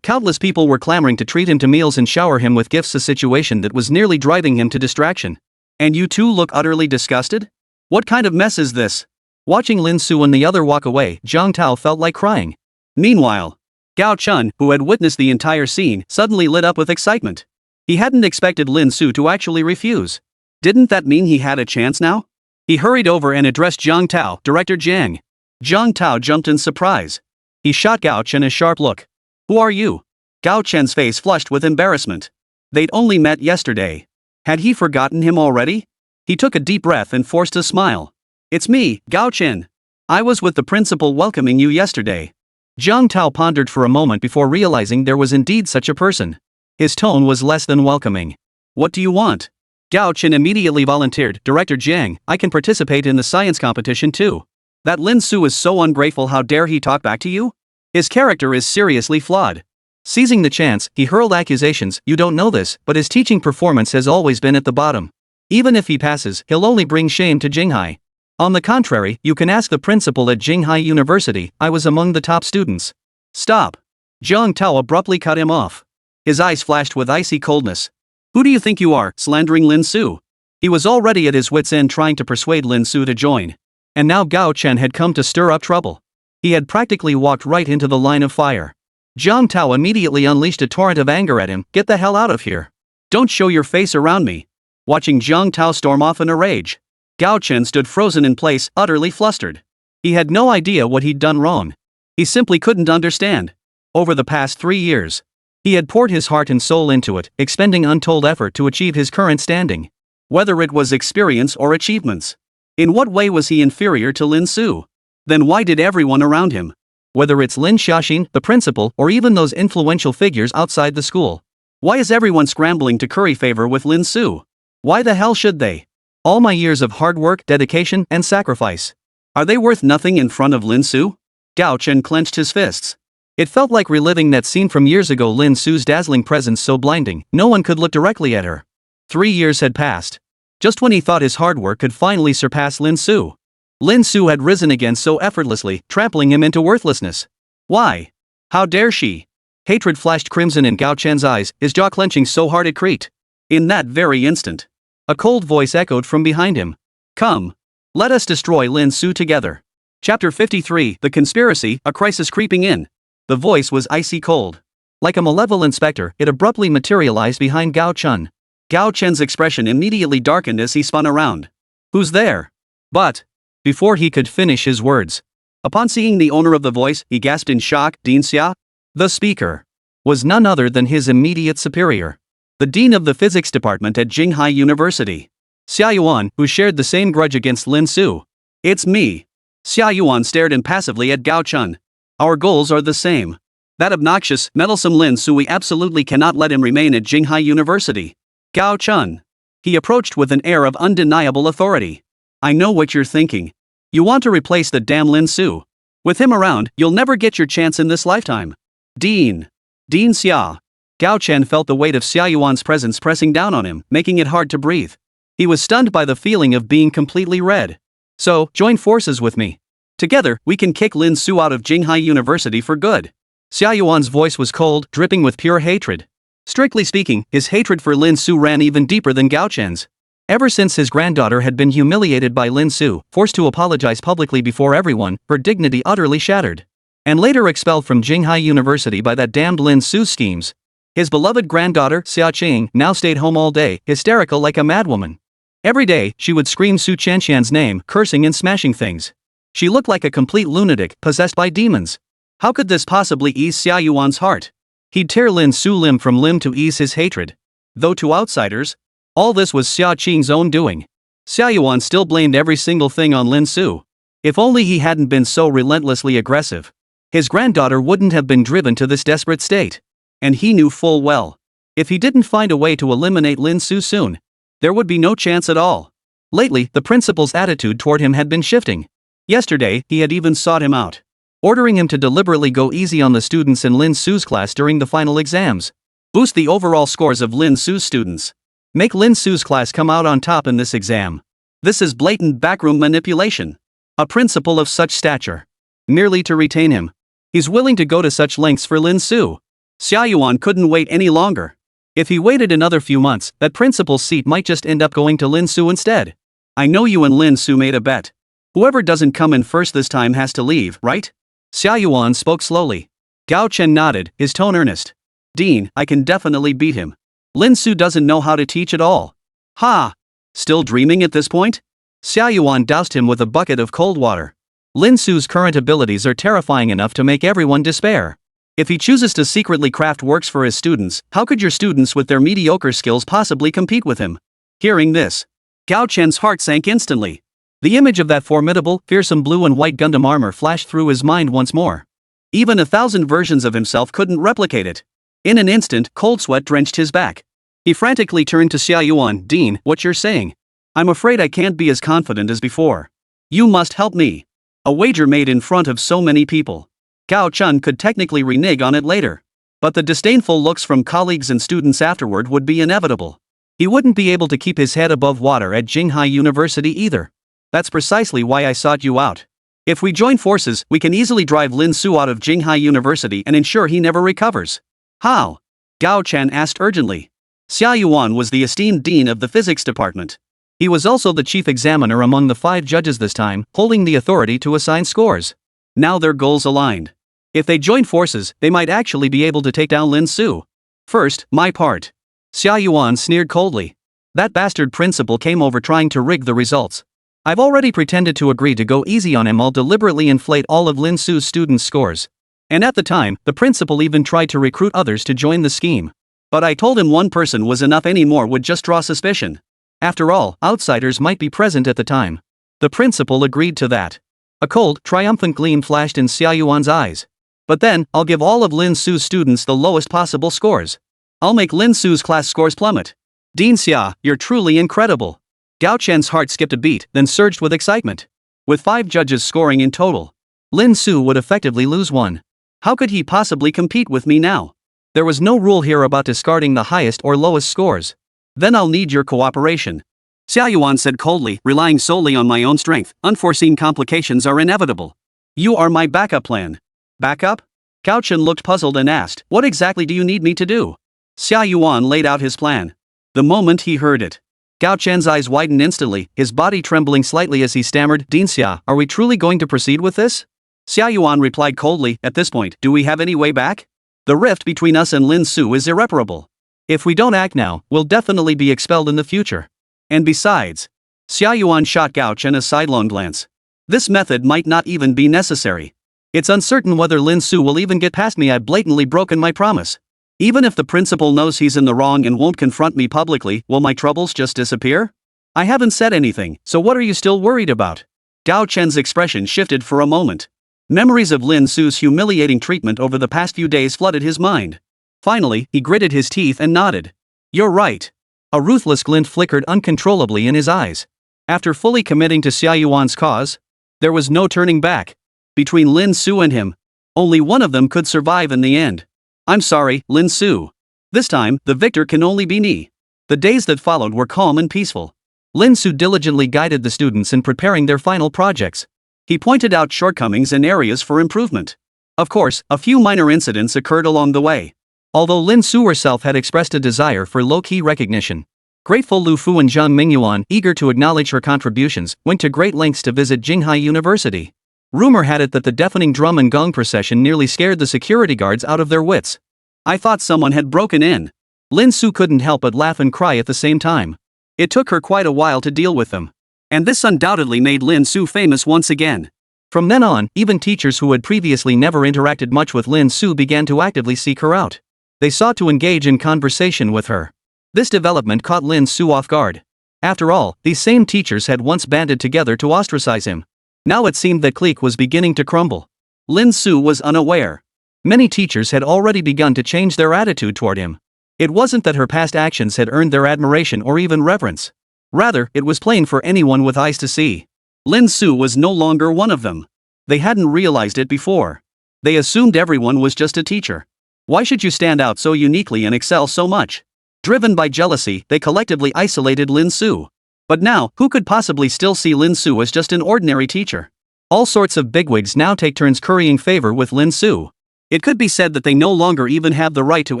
countless people were clamoring to treat him to meals and shower him with gifts, a situation that was nearly driving him to distraction. "And you two look utterly disgusted? What kind of mess is this?" Watching Lin Su and the other walk away, Jiang Tao felt like crying. Meanwhile, Gao Chun, who had witnessed the entire scene, suddenly lit up with excitement. He hadn't expected Lin Su to actually refuse. Didn't that mean he had a chance now? He hurried over and addressed Jiang Tao, "Director Jiang." Jiang Tao jumped in surprise. He shot Gao Chen a sharp look. "Who are you?" Gao Chen's face flushed with embarrassment. They'd only met yesterday. Had he forgotten him already? He took a deep breath and forced a smile. "It's me, Gao Chen. I was with the principal welcoming you yesterday." Jiang Tao pondered for a moment before realizing there was indeed such a person. His tone was less than welcoming. "What do you want?" Gao Chen immediately volunteered, "Director Jiang, I can participate in the science competition too." "That Lin Su is so ungrateful, how dare he talk back to you? His character is seriously flawed." Seizing the chance, he hurled accusations. "You don't know this, but his teaching performance has always been at the bottom. Even if he passes, he'll only bring shame to Jinghai. On the contrary, you can ask the principal at Jinghai University. I was among the top students." "Stop." Jiang Tao abruptly cut him off. His eyes flashed with icy coldness. "Who do you think you are, slandering Lin Su?" He was already at his wits' end trying to persuade Lin Su to join. And now Gao Chen had come to stir up trouble. He had practically walked right into the line of fire. Jiang Tao immediately unleashed a torrent of anger at him. "Get the hell out of here. Don't show your face around me." Watching Jiang Tao storm off in a rage, Gao Chen stood frozen in place, utterly flustered. He had no idea what he'd done wrong. He simply couldn't understand. Over the past 3 years, he had poured his heart and soul into it, expending untold effort to achieve his current standing. Whether it was experience or achievements. In what way was he inferior to Lin Su? Then why did everyone around him, whether it's Lin Xiaoxin, the principal, or even those influential figures outside the school, why is everyone scrambling to curry favor with Lin Su? Why the hell should they? All my years of hard work, dedication, and sacrifice, are they worth nothing in front of Lin Su? Gao Chen clenched his fists. It felt like reliving that scene from years ago, Lin Su's dazzling presence so blinding, no one could look directly at her. 3 years had passed. Just when he thought his hard work could finally surpass Lin Su, Lin Su had risen again so effortlessly, trampling him into worthlessness. Why? How dare she? Hatred flashed crimson in Gao Chen's eyes, his jaw clenching so hard it creaked. In that very instant, a cold voice echoed from behind him. Come. Let us destroy Lin Su together. Chapter 53, The Conspiracy, A Crisis Creeping In. The voice was icy cold. Like a malevolent specter, it abruptly materialized behind Gao Chen. Gao Chen's expression immediately darkened as he spun around. Who's there? But, before he could finish his words, upon seeing the owner of the voice, he gasped in shock. Dean Xia? The speaker was none other than his immediate superior, the dean of the physics department at Jinghai University, Xia Yuan, who shared the same grudge against Lin Su. It's me. Xia Yuan stared impassively at Gao Chen. Our goals are the same. That obnoxious, meddlesome Lin Su, we absolutely cannot let him remain at Jinghai University. Gao Chen. He approached with an air of undeniable authority. I know what you're thinking. You want to replace the damn Lin Su. With him around, you'll never get your chance in this lifetime. Dean Xia. Gao Chen felt the weight of Xia Yuan's presence pressing down on him, making it hard to breathe. He was stunned by the feeling of being completely red. So, join forces with me. Together, we can kick Lin Su out of Jinghai University for good. Xia Yuan's voice was cold, dripping with pure hatred. Strictly speaking, his hatred for Lin Su ran even deeper than Gao Chen's. Ever since his granddaughter had been humiliated by Lin Su, forced to apologize publicly before everyone, her dignity utterly shattered, and later expelled from Jinghai University by that damned Lin Su's schemes, his beloved granddaughter, Xia Qing, now stayed home all day, hysterical like a madwoman. Every day, she would scream Su Chanxian's name, cursing and smashing things. She looked like a complete lunatic, possessed by demons. How could this possibly ease Xia Yuan's heart? He'd tear Lin Su limb from limb to ease his hatred. Though to outsiders, all this was Xia Qing's own doing. Xia Yuan still blamed every single thing on Lin Su. If only he hadn't been so relentlessly aggressive, his granddaughter wouldn't have been driven to this desperate state. And he knew full well, if he didn't find a way to eliminate Lin Su soon, there would be no chance at all. Lately, the principal's attitude toward him had been shifting. Yesterday, he had even sought him out, ordering him to deliberately go easy on the students in Lin Su's class during the final exams. Boost the overall scores of Lin Su's students. Make Lin Su's class come out on top in this exam. This is blatant backroom manipulation. A principal of such stature, merely to retain him, he's willing to go to such lengths for Lin Su. Xia Yuan couldn't wait any longer. If he waited another few months, that principal's seat might just end up going to Lin Su instead. I know you and Lin Su made a bet. Whoever doesn't come in first this time has to leave, right? Xia Yuan spoke slowly. Gao Chen nodded, his tone earnest. Dean, I can definitely beat him. Lin Su doesn't know how to teach at all. Ha! Still dreaming at this point? Xia Yuan doused him with a bucket of cold water. Lin Su's current abilities are terrifying enough to make everyone despair. If he chooses to secretly craft works for his students, how could your students with their mediocre skills possibly compete with him? Hearing this, Gao Chen's heart sank instantly. The image of that formidable, fearsome blue and white Gundam armor flashed through his mind once more. Even 1,000 versions of himself couldn't replicate it. In an instant, cold sweat drenched his back. He frantically turned to Xia Yuan. Dean, what you're saying? I'm afraid I can't be as confident as before. You must help me. A wager made in front of so many people. Gao Chen could technically renege on it later, but the disdainful looks from colleagues and students afterward would be inevitable. He wouldn't be able to keep his head above water at Jinghai University either. That's precisely why I sought you out. If we join forces, we can easily drive Lin Su out of Jinghai University and ensure he never recovers. How? Gao Chen asked urgently. Xia Yuan was the esteemed dean of the physics department. He was also the chief examiner among the 5 judges this time, holding the authority to assign scores. Now their goals aligned. If they join forces, they might actually be able to take down Lin Su. First, my part. Xia Yuan sneered coldly. That bastard principal came over trying to rig the results. I've already pretended to agree to go easy on him. I'll deliberately inflate all of Lin Su's students' scores. And at the time, the principal even tried to recruit others to join the scheme. But I told him one person was enough, any more would just draw suspicion. After all, outsiders might be present at the time. The principal agreed to that. A cold, triumphant gleam flashed in Xia Yuan's eyes. But then, I'll give all of Lin Su's students the lowest possible scores. I'll make Lin Su's class scores plummet. Dean Xia, you're truly incredible. Gao Chen's heart skipped a beat, then surged with excitement. With 5 judges scoring in total, Lin Su would effectively lose one. How could he possibly compete with me now? There was no rule here about discarding the highest or lowest scores. Then I'll need your cooperation. Xia Yuan said coldly, relying solely on my own strength, unforeseen complications are inevitable. You are my backup plan. Backup? Gao Chen looked puzzled and asked, what exactly do you need me to do? Xia Yuan laid out his plan. The moment he heard it, Gao Chen's eyes widened instantly, his body trembling slightly as he stammered, Dean Xia, are we truly going to proceed with this? Xia Yuan replied coldly, at this point, do we have any way back? The rift between us and Lin Su is irreparable. If we don't act now, we'll definitely be expelled in the future. And besides, Xia Yuan shot Gao Chen a sidelong glance. This method might not even be necessary. It's uncertain whether Lin Su will even get past me. I've blatantly broken my promise. Even if the principal knows he's in the wrong and won't confront me publicly, will my troubles just disappear? I haven't said anything, so what are you still worried about? Gao Chen's expression shifted for a moment. Memories of Lin Su's humiliating treatment over the past few days flooded his mind. Finally, he gritted his teeth and nodded. You're right. A ruthless glint flickered uncontrollably in his eyes. After fully committing to Xia Yuan's cause, there was no turning back. Between Lin Su and him, only one of them could survive in the end. I'm sorry, Lin Su. This time, the victor can only be me. The days that followed were calm and peaceful. Lin Su diligently guided the students in preparing their final projects. He pointed out shortcomings and areas for improvement. Of course, a few minor incidents occurred along the way. Although Lin Su herself had expressed a desire for low-key recognition, grateful Lu Fu and Zhang Mingyuan, eager to acknowledge her contributions, went to great lengths to visit Jinghai University. Rumor had it that the deafening drum and gong procession nearly scared the security guards out of their wits. I thought someone had broken in. Lin Su couldn't help but laugh and cry at the same time. It took her quite a while to deal with them. And this undoubtedly made Lin Su famous once again. From then on, even teachers who had previously never interacted much with Lin Su began to actively seek her out. They sought to engage in conversation with her. This development caught Lin Su off guard. After all, these same teachers had once banded together to ostracize him. Now it seemed that clique was beginning to crumble. Lin Su was unaware. Many teachers had already begun to change their attitude toward him. It wasn't that her past actions had earned their admiration or even reverence. Rather, it was plain for anyone with eyes to see. Lin Su was no longer one of them. They hadn't realized it before. They assumed everyone was just a teacher. Why should you stand out so uniquely and excel so much? Driven by jealousy, they collectively isolated Lin Su. But now, who could possibly still see Lin Su as just an ordinary teacher? All sorts of bigwigs now take turns currying favor with Lin Su. It could be said that they no longer even have the right to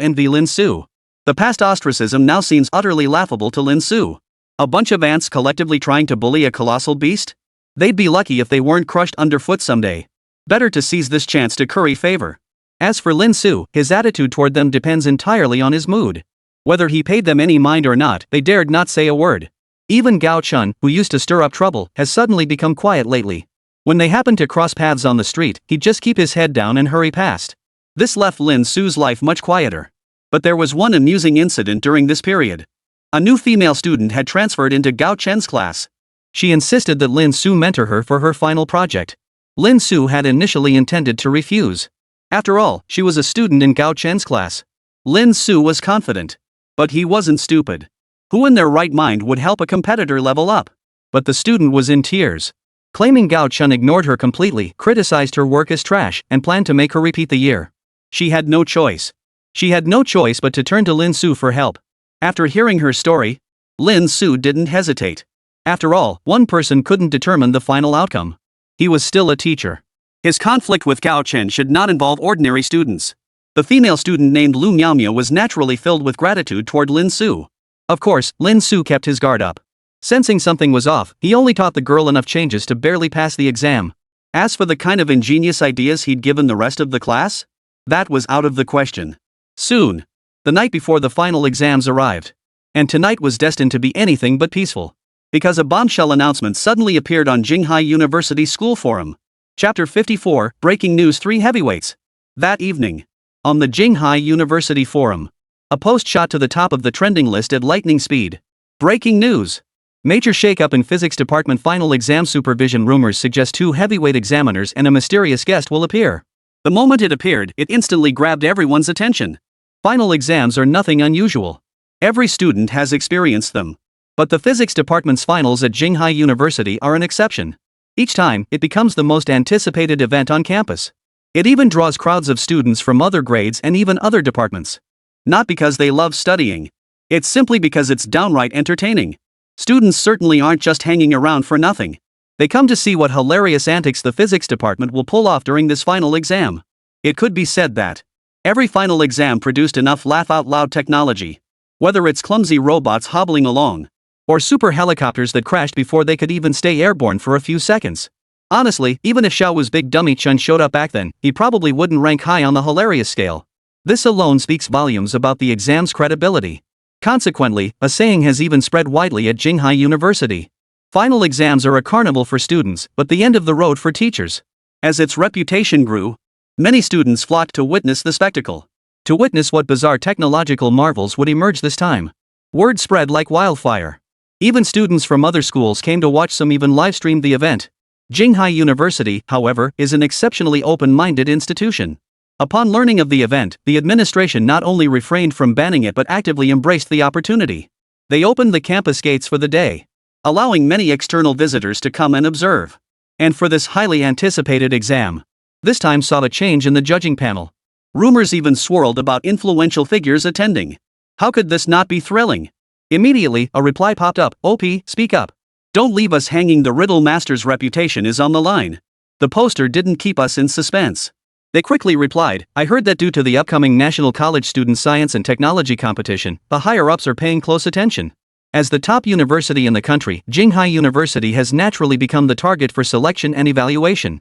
envy Lin Su. The past ostracism now seems utterly laughable to Lin Su. A bunch of ants collectively trying to bully a colossal beast? They'd be lucky if they weren't crushed underfoot someday. Better to seize this chance to curry favor. As for Lin Su, his attitude toward them depends entirely on his mood. Whether he paid them any mind or not, they dared not say a word. Even Gao Chun, who used to stir up trouble, has suddenly become quiet lately. When they happened to cross paths on the street, he'd just keep his head down and hurry past. This left Lin Su's life much quieter. But there was one amusing incident during this period. A new female student had transferred into Gao Chen's class. She insisted that Lin Su mentor her for her final project. Lin Su had initially intended to refuse. After all, she was a student in Gao Chen's class. Lin Su was confident. But he wasn't stupid. Who in their right mind would help a competitor level up? But the student was in tears. Claiming Gao Chen ignored her completely, criticized her work as trash, and planned to make her repeat the year. She had no choice. She had no choice but to turn to Lin Su for help. After hearing her story, Lin Su didn't hesitate. After all, one person couldn't determine the final outcome. He was still a teacher. His conflict with Gao Chen should not involve ordinary students. The female student named Lu Miaomia was naturally filled with gratitude toward Lin Su. Of course, Lin Su kept his guard up. Sensing something was off, he only taught the girl enough changes to barely pass the exam. As for the kind of ingenious ideas he'd given the rest of the class, that was out of the question. Soon, the night before the final exams arrived, And tonight was destined to be anything but peaceful. Because a bombshell announcement suddenly appeared on Jinghai University School Forum. Chapter 54, Breaking News 3 Heavyweights. That evening, on the Jinghai University Forum, a post shot to the top of the trending list at lightning speed. Breaking news. Major shakeup in physics department final exam supervision rumors suggest 2 heavyweight examiners and a mysterious guest will appear. The moment it appeared, it instantly grabbed everyone's attention. Final exams are nothing unusual. Every student has experienced them. But the physics department's finals at Jinghai University are an exception. Each time, it becomes the most anticipated event on campus. It even draws crowds of students from other grades and even other departments. Not because they love studying. It's simply because it's downright entertaining. Students certainly aren't just hanging around for nothing. They come to see what hilarious antics the physics department will pull off during this final exam. It could be said that every final exam produced enough laugh-out-loud technology. Whether it's clumsy robots hobbling along, or super helicopters that crashed before they could even stay airborne for a few seconds. Honestly, even if Xiao's big dummy Chun showed up back then, he probably wouldn't rank high on the hilarious scale. This alone speaks volumes about the exam's credibility. Consequently, a saying has even spread widely at Jinghai University. Final exams are a carnival for students, but the end of the road for teachers. As its reputation grew, many students flocked to witness the spectacle. To witness what bizarre technological marvels would emerge this time. Word spread like wildfire. Even students from other schools came to watch, some even live-streamed the event. Jinghai University, however, is an exceptionally open-minded institution. Upon learning of the event, the administration not only refrained from banning it but actively embraced the opportunity. They opened the campus gates for the day, allowing many external visitors to come and observe. And for this highly anticipated exam, this time saw a change in the judging panel. Rumors even swirled about influential figures attending. How could this not be thrilling? Immediately, a reply popped up, "OP, speak up. Don't leave us hanging, the Riddle Master's reputation is on the line." The poster didn't keep us in suspense. They quickly replied, "I heard that due to the upcoming National College Student Science and Technology Competition, the higher-ups are paying close attention. As the top university in the country, Jinghai University has naturally become the target for selection and evaluation.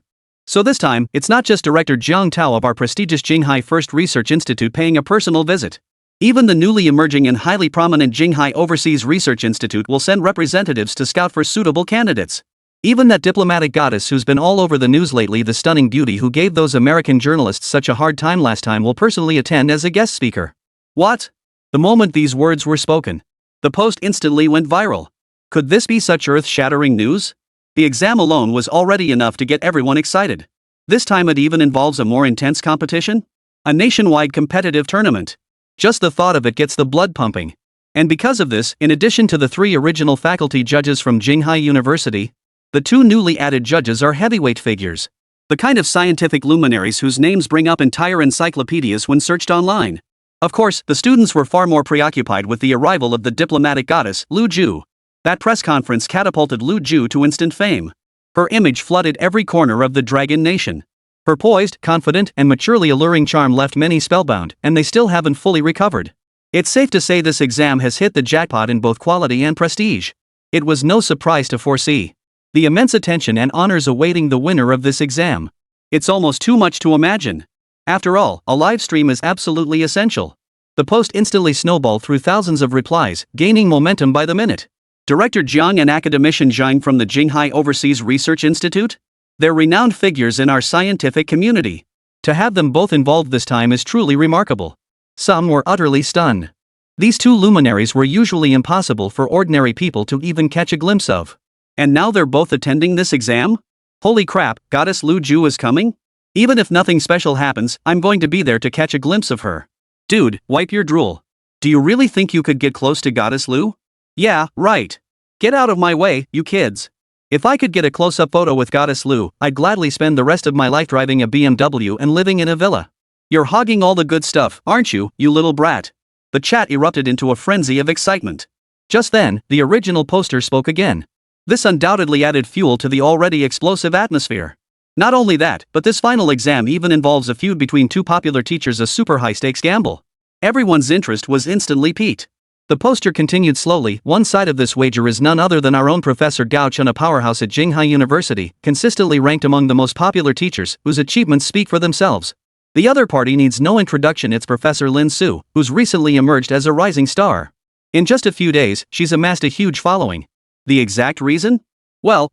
So this time, it's not just Director Jiang Tao of our prestigious Jinghai First Research Institute paying a personal visit. Even the newly emerging and highly prominent Jinghai Overseas Research Institute will send representatives to scout for suitable candidates. Even that diplomatic goddess who's been all over the news lately, the stunning beauty who gave those American journalists such a hard time last time, will personally attend as a guest speaker." What? The moment these words were spoken, the post instantly went viral. Could this be such earth-shattering news? The exam alone was already enough to get everyone excited. This time it even involves a more intense competition? A nationwide competitive tournament. Just the thought of it gets the blood pumping. And because of this, in addition to the 3 original faculty judges from Jinghai University, the 2 newly added judges are heavyweight figures. The kind of scientific luminaries whose names bring up entire encyclopedias when searched online. Of course, the students were far more preoccupied with the arrival of the diplomatic goddess, Lu Ju. That press conference catapulted Lu Ju to instant fame. Her image flooded every corner of the Dragon Nation. Her poised, confident, and maturely alluring charm left many spellbound, and they still haven't fully recovered. It's safe to say this exam has hit the jackpot in both quality and prestige. It was no surprise to foresee the immense attention and honors awaiting the winner of this exam. It's almost too much to imagine. After all, a live stream is absolutely essential. The post instantly snowballed through thousands of replies, gaining momentum by the minute. Director Jiang and academician Zhang from the Jinghai Overseas Research Institute? They're renowned figures in our scientific community. To have them both involved this time is truly remarkable. Some were utterly stunned. These 2 luminaries were usually impossible for ordinary people to even catch a glimpse of. And now they're both attending this exam? Holy crap, Goddess Lu Ju is coming? Even if nothing special happens, I'm going to be there to catch a glimpse of her. Dude, wipe your drool. Do you really think you could get close to Goddess Lu? Yeah, right. Get out of my way, you kids. If I could get a close-up photo with Goddess Lu, I'd gladly spend the rest of my life driving a BMW and living in a villa. You're hogging all the good stuff, aren't you, you little brat? The chat erupted into a frenzy of excitement. Just then, the original poster spoke again. This undoubtedly added fuel to the already explosive atmosphere. Not only that, but this final exam even involves a feud between 2 popular teachers, a super high-stakes gamble. Everyone's interest was instantly piqued. The poster continued slowly. One side of this wager is none other than our own Professor Gao Chun, a powerhouse at Jinghai University, consistently ranked among the most popular teachers, whose achievements speak for themselves. The other party needs no introduction, it's Professor Lin Su, who's recently emerged as a rising star. In just a few days, she's amassed a huge following. The exact reason? Well,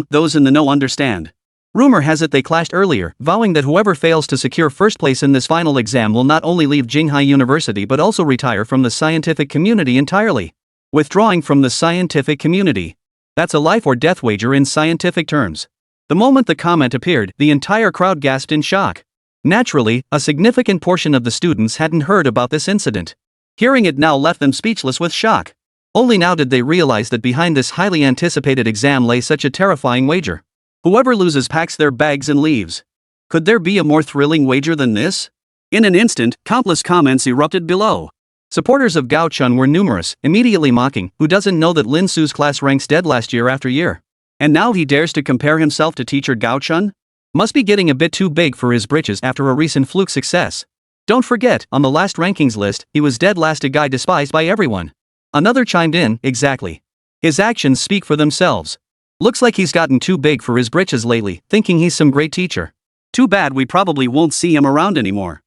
those in the know understand. Rumor has it they clashed earlier, vowing that whoever fails to secure first place in this final exam will not only leave Jinghai University but also retire from the scientific community entirely. Withdrawing from the scientific community. That's a life or death wager in scientific terms. The moment the comment appeared, the entire crowd gasped in shock. Naturally, a significant portion of the students hadn't heard about this incident. Hearing it now left them speechless with shock. Only now did they realize that behind this highly anticipated exam lay such a terrifying wager. Whoever loses packs their bags and leaves. Could there be a more thrilling wager than this? In an instant, countless comments erupted below. Supporters of Gao Chun were numerous, immediately mocking, who doesn't know that Lin Su's class ranks dead last year after year? And now he dares to compare himself to teacher Gao Chun? Must be getting a bit too big for his britches after a recent fluke success. Don't forget, on the last rankings list, he was dead last, a guy despised by everyone. Another chimed in, exactly. His actions speak for themselves. Looks like he's gotten too big for his britches lately, thinking he's some great teacher. Too bad we probably won't see him around anymore.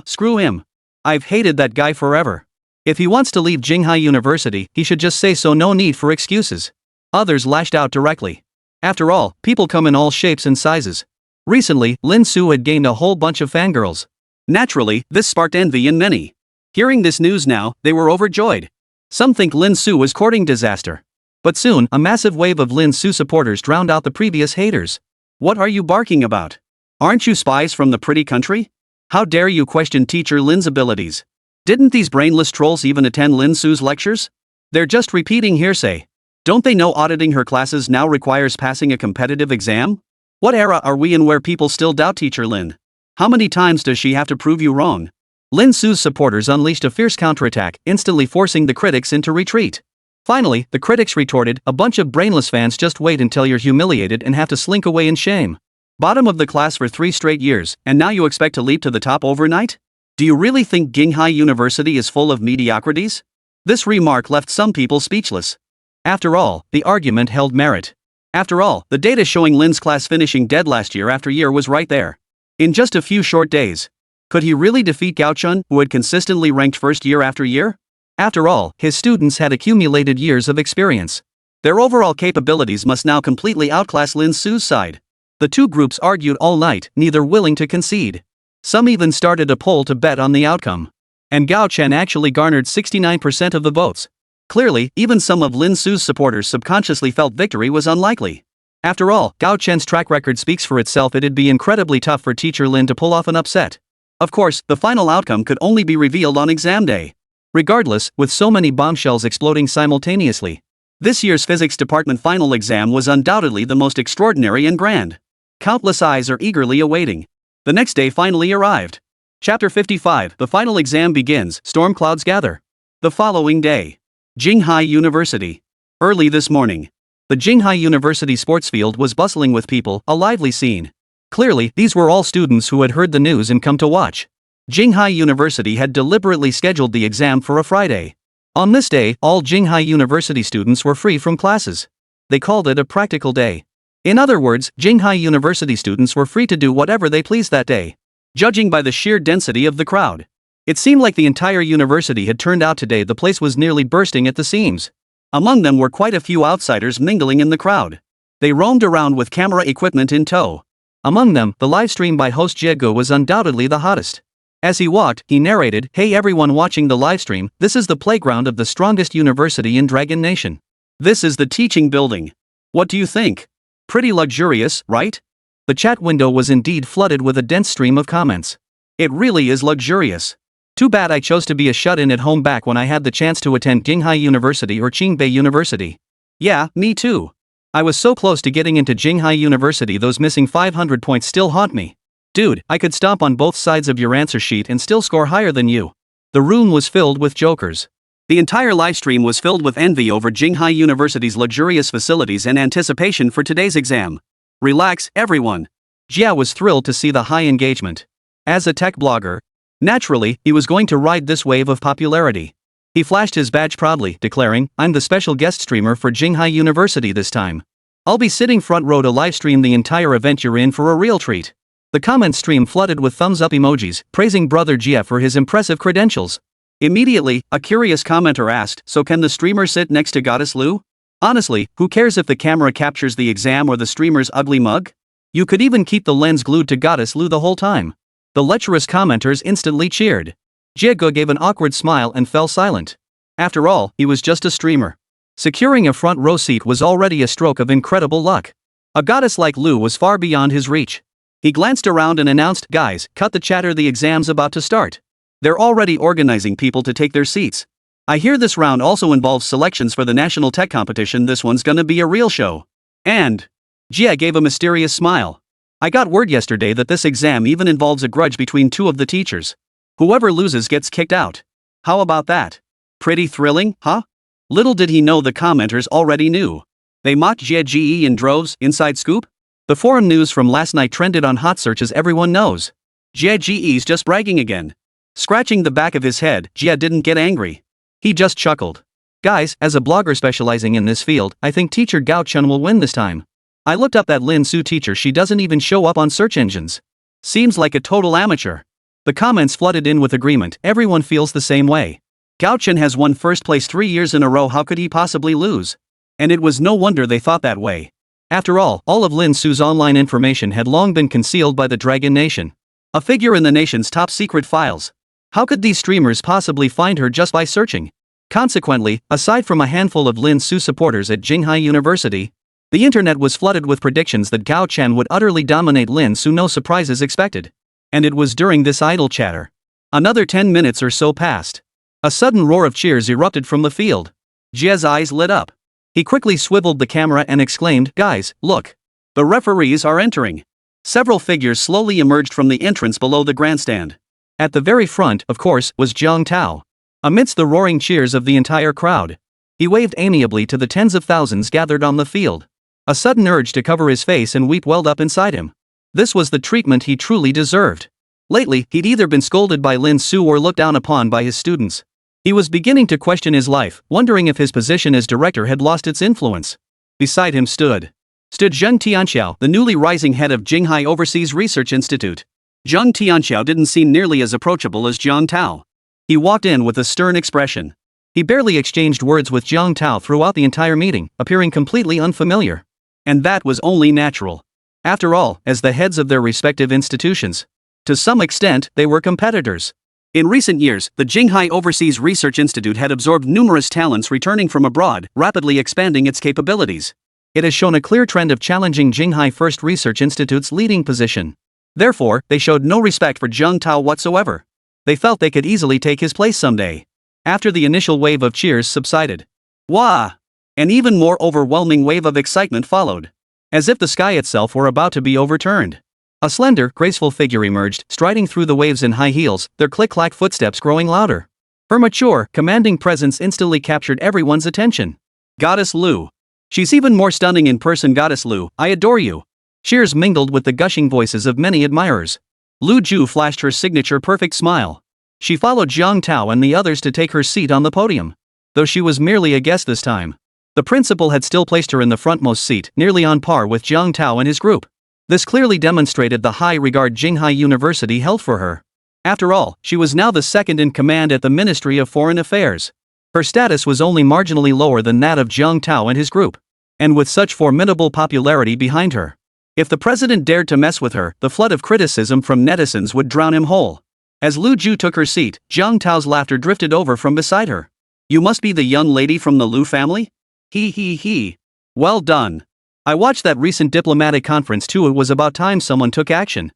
Screw him. I've hated that guy forever. If he wants to leave Jinghai University, he should just say so, no need for excuses. Others lashed out directly. After all, people come in all shapes and sizes. Recently, Lin Su had gained a whole bunch of fangirls. Naturally, this sparked envy in many. Hearing this news now, they were overjoyed. Some think Lin Su was courting disaster. But soon, a massive wave of Lin Su supporters drowned out the previous haters. What are you barking about? Aren't you spies from the pretty country? How dare you question teacher Lin's abilities? Didn't these brainless trolls even attend Lin Su's lectures? They're just repeating hearsay. Don't they know auditing her classes now requires passing a competitive exam? What era are we in where people still doubt teacher Lin? How many times does she have to prove you wrong? Lin Su's supporters unleashed a fierce counterattack, instantly forcing the critics into retreat. Finally, the critics retorted, a bunch of brainless fans, just wait until you're humiliated and have to slink away in shame. Bottom of the class for 3 straight years, and now you expect to leap to the top overnight? Do you really think Jinghai University is full of mediocrities? This remark left some people speechless. After all, the argument held merit. After all, the data showing Lin's class finishing dead last year after year was right there. In just a few short days. Could he really defeat Gao Chun, who had consistently ranked first year after year? After all, his students had accumulated years of experience. Their overall capabilities must now completely outclass Lin Su's side. The two groups argued all night, neither willing to concede. Some even started a poll to bet on the outcome. And Gao Chun actually garnered 69% of the votes. Clearly, even some of Lin Su's supporters subconsciously felt victory was unlikely. After all, Gao Chun's track record speaks for itself. It'd be incredibly tough for teacher Lin to pull off an upset. Of course, the final outcome could only be revealed on exam day. Regardless, with so many bombshells exploding simultaneously, this year's physics department final exam was undoubtedly the most extraordinary and grand. Countless eyes are eagerly awaiting. The next day finally arrived. Chapter 55, the final exam begins, storm clouds gather. The following day. Jinghai University. Early this morning. The Jinghai University sports field was bustling with people, a lively scene. Clearly, these were all students who had heard the news and come to watch. Jinghai University had deliberately scheduled the exam for a Friday. On this day, all Jinghai University students were free from classes. They called it a practical day. In other words, Jinghai University students were free to do whatever they pleased that day. Judging by the sheer density of the crowd, it seemed like the entire university had turned out today. The place was nearly bursting at the seams. Among them were quite a few outsiders mingling in the crowd. They roamed around with camera equipment in tow. Among them, the livestream by host Jiego was undoubtedly the hottest. As he walked, he narrated, "Hey everyone watching the livestream, this is the playground of the strongest university in Dragon Nation. This is the teaching building. What do you think? Pretty luxurious, right?" The chat window was indeed flooded with a dense stream of comments. "It really is luxurious. Too bad I chose to be a shut-in at home back when I had the chance to attend Jinghai University or Qingbei University. Yeah, me too. I was so close to getting into Jinghai University, those missing 500 points still haunt me. Dude, I could stomp on both sides of your answer sheet and still score higher than you." The room was filled with jokers. The entire livestream was filled with envy over Jinghai University's luxurious facilities and anticipation for today's exam. Relax, everyone. Jia was thrilled to see the high engagement. As a tech blogger, naturally, he was going to ride this wave of popularity. He flashed his badge proudly, declaring, "I'm the special guest streamer for Jinghai University this time. I'll be sitting front row to livestream the entire event. You're in for a real treat." The comment stream flooded with thumbs up emojis, praising brother Jia for his impressive credentials. Immediately, a curious commenter asked, so can the streamer sit next to Goddess Lu? Honestly, who cares if the camera captures the exam or the streamer's ugly mug? You could even keep the lens glued to Goddess Lu the whole time. The lecherous commenters instantly cheered. Jiego gave an awkward smile and fell silent. After all, he was just a streamer. Securing a front row seat was already a stroke of incredible luck. A goddess like Lu was far beyond his reach. He glanced around and announced, guys, cut the chatter, the exam's about to start. They're already organizing people to take their seats. I hear this round also involves selections for the national tech competition. This one's gonna be a real show. And Jia gave a mysterious smile. I got word yesterday that this exam even involves a grudge between two of the teachers. Whoever loses gets kicked out. How about that? Pretty thrilling, huh? Little did he know the commenters already knew. They mocked Jia Ge in droves. Inside scoop? The forum news from last night trended on hot searches, everyone knows. Jia Ge's just bragging again. Scratching the back of his head, Jia didn't get angry. He just chuckled. Guys, as a blogger specializing in this field, I think teacher Gao Chun will win this time. I looked up that Lin Su teacher, she doesn't even show up on search engines. Seems like a total amateur. The comments flooded in with agreement, everyone feels the same way. Gao Chun has won first place 3 years in a row, how could he possibly lose? And it was no wonder they thought that way. After all of Lin Su's online information had long been concealed by the Dragon Nation. A figure in the nation's top secret files. How could these streamers possibly find her just by searching? Consequently, aside from a handful of Lin Su supporters at Jinghai University, the internet was flooded with predictions that Gao Chen would utterly dominate Lin Su, no surprises expected. And it was during this idle chatter. Another 10 minutes or so passed. A sudden roar of cheers erupted from the field. Jia's eyes lit up. He quickly swiveled the camera and exclaimed, guys, look. The referees are entering. Several figures slowly emerged from the entrance below the grandstand. At the very front, of course, was Jiang Tao. Amidst the roaring cheers of the entire crowd, he waved amiably to the tens of thousands gathered on the field. A sudden urge to cover his face and weep welled up inside him. This was the treatment he truly deserved. Lately, he'd either been scolded by Lin Su or looked down upon by his students. He was beginning to question his life, wondering if his position as director had lost its influence. Beside him stood Zheng Tianxiao, the newly rising head of Jinghai Overseas Research Institute. Zheng Tianxiao didn't seem nearly as approachable as Jiang Tao. He walked in with a stern expression. He barely exchanged words with Jiang Tao throughout the entire meeting, appearing completely unfamiliar. And that was only natural. After all, as the heads of their respective institutions, to some extent, they were competitors. In recent years, the Jinghai Overseas Research Institute had absorbed numerous talents returning from abroad, rapidly expanding its capabilities. It has shown a clear trend of challenging Jinghai First Research Institute's leading position. Therefore, they showed no respect for Jiang Tao whatsoever. They felt they could easily take his place someday. After the initial wave of cheers subsided, wah! An even more overwhelming wave of excitement followed. As if the sky itself were about to be overturned. A slender, graceful figure emerged, striding through the waves in high heels, their click-clack footsteps growing louder. Her mature, commanding presence instantly captured everyone's attention. Goddess Lu. She's even more stunning in person. Goddess Lu, I adore you. Cheers mingled with the gushing voices of many admirers. Lu Ju flashed her signature perfect smile. She followed Jiang Tao and the others to take her seat on the podium. Though she was merely a guest this time, the principal had still placed her in the frontmost seat, nearly on par with Jiang Tao and his group. This clearly demonstrated the high regard Jinghai University held for her. After all, she was now the second in command at the Ministry of Foreign Affairs. Her status was only marginally lower than that of Jiang Tao and his group. And with such formidable popularity behind her, if the president dared to mess with her, the flood of criticism from netizens would drown him whole. As Lu Ju took her seat, Jiang Tao's laughter drifted over from beside her. You must be the young lady from the Lu family? He. Well done. I watched that recent diplomatic conference too. It was about time someone took action.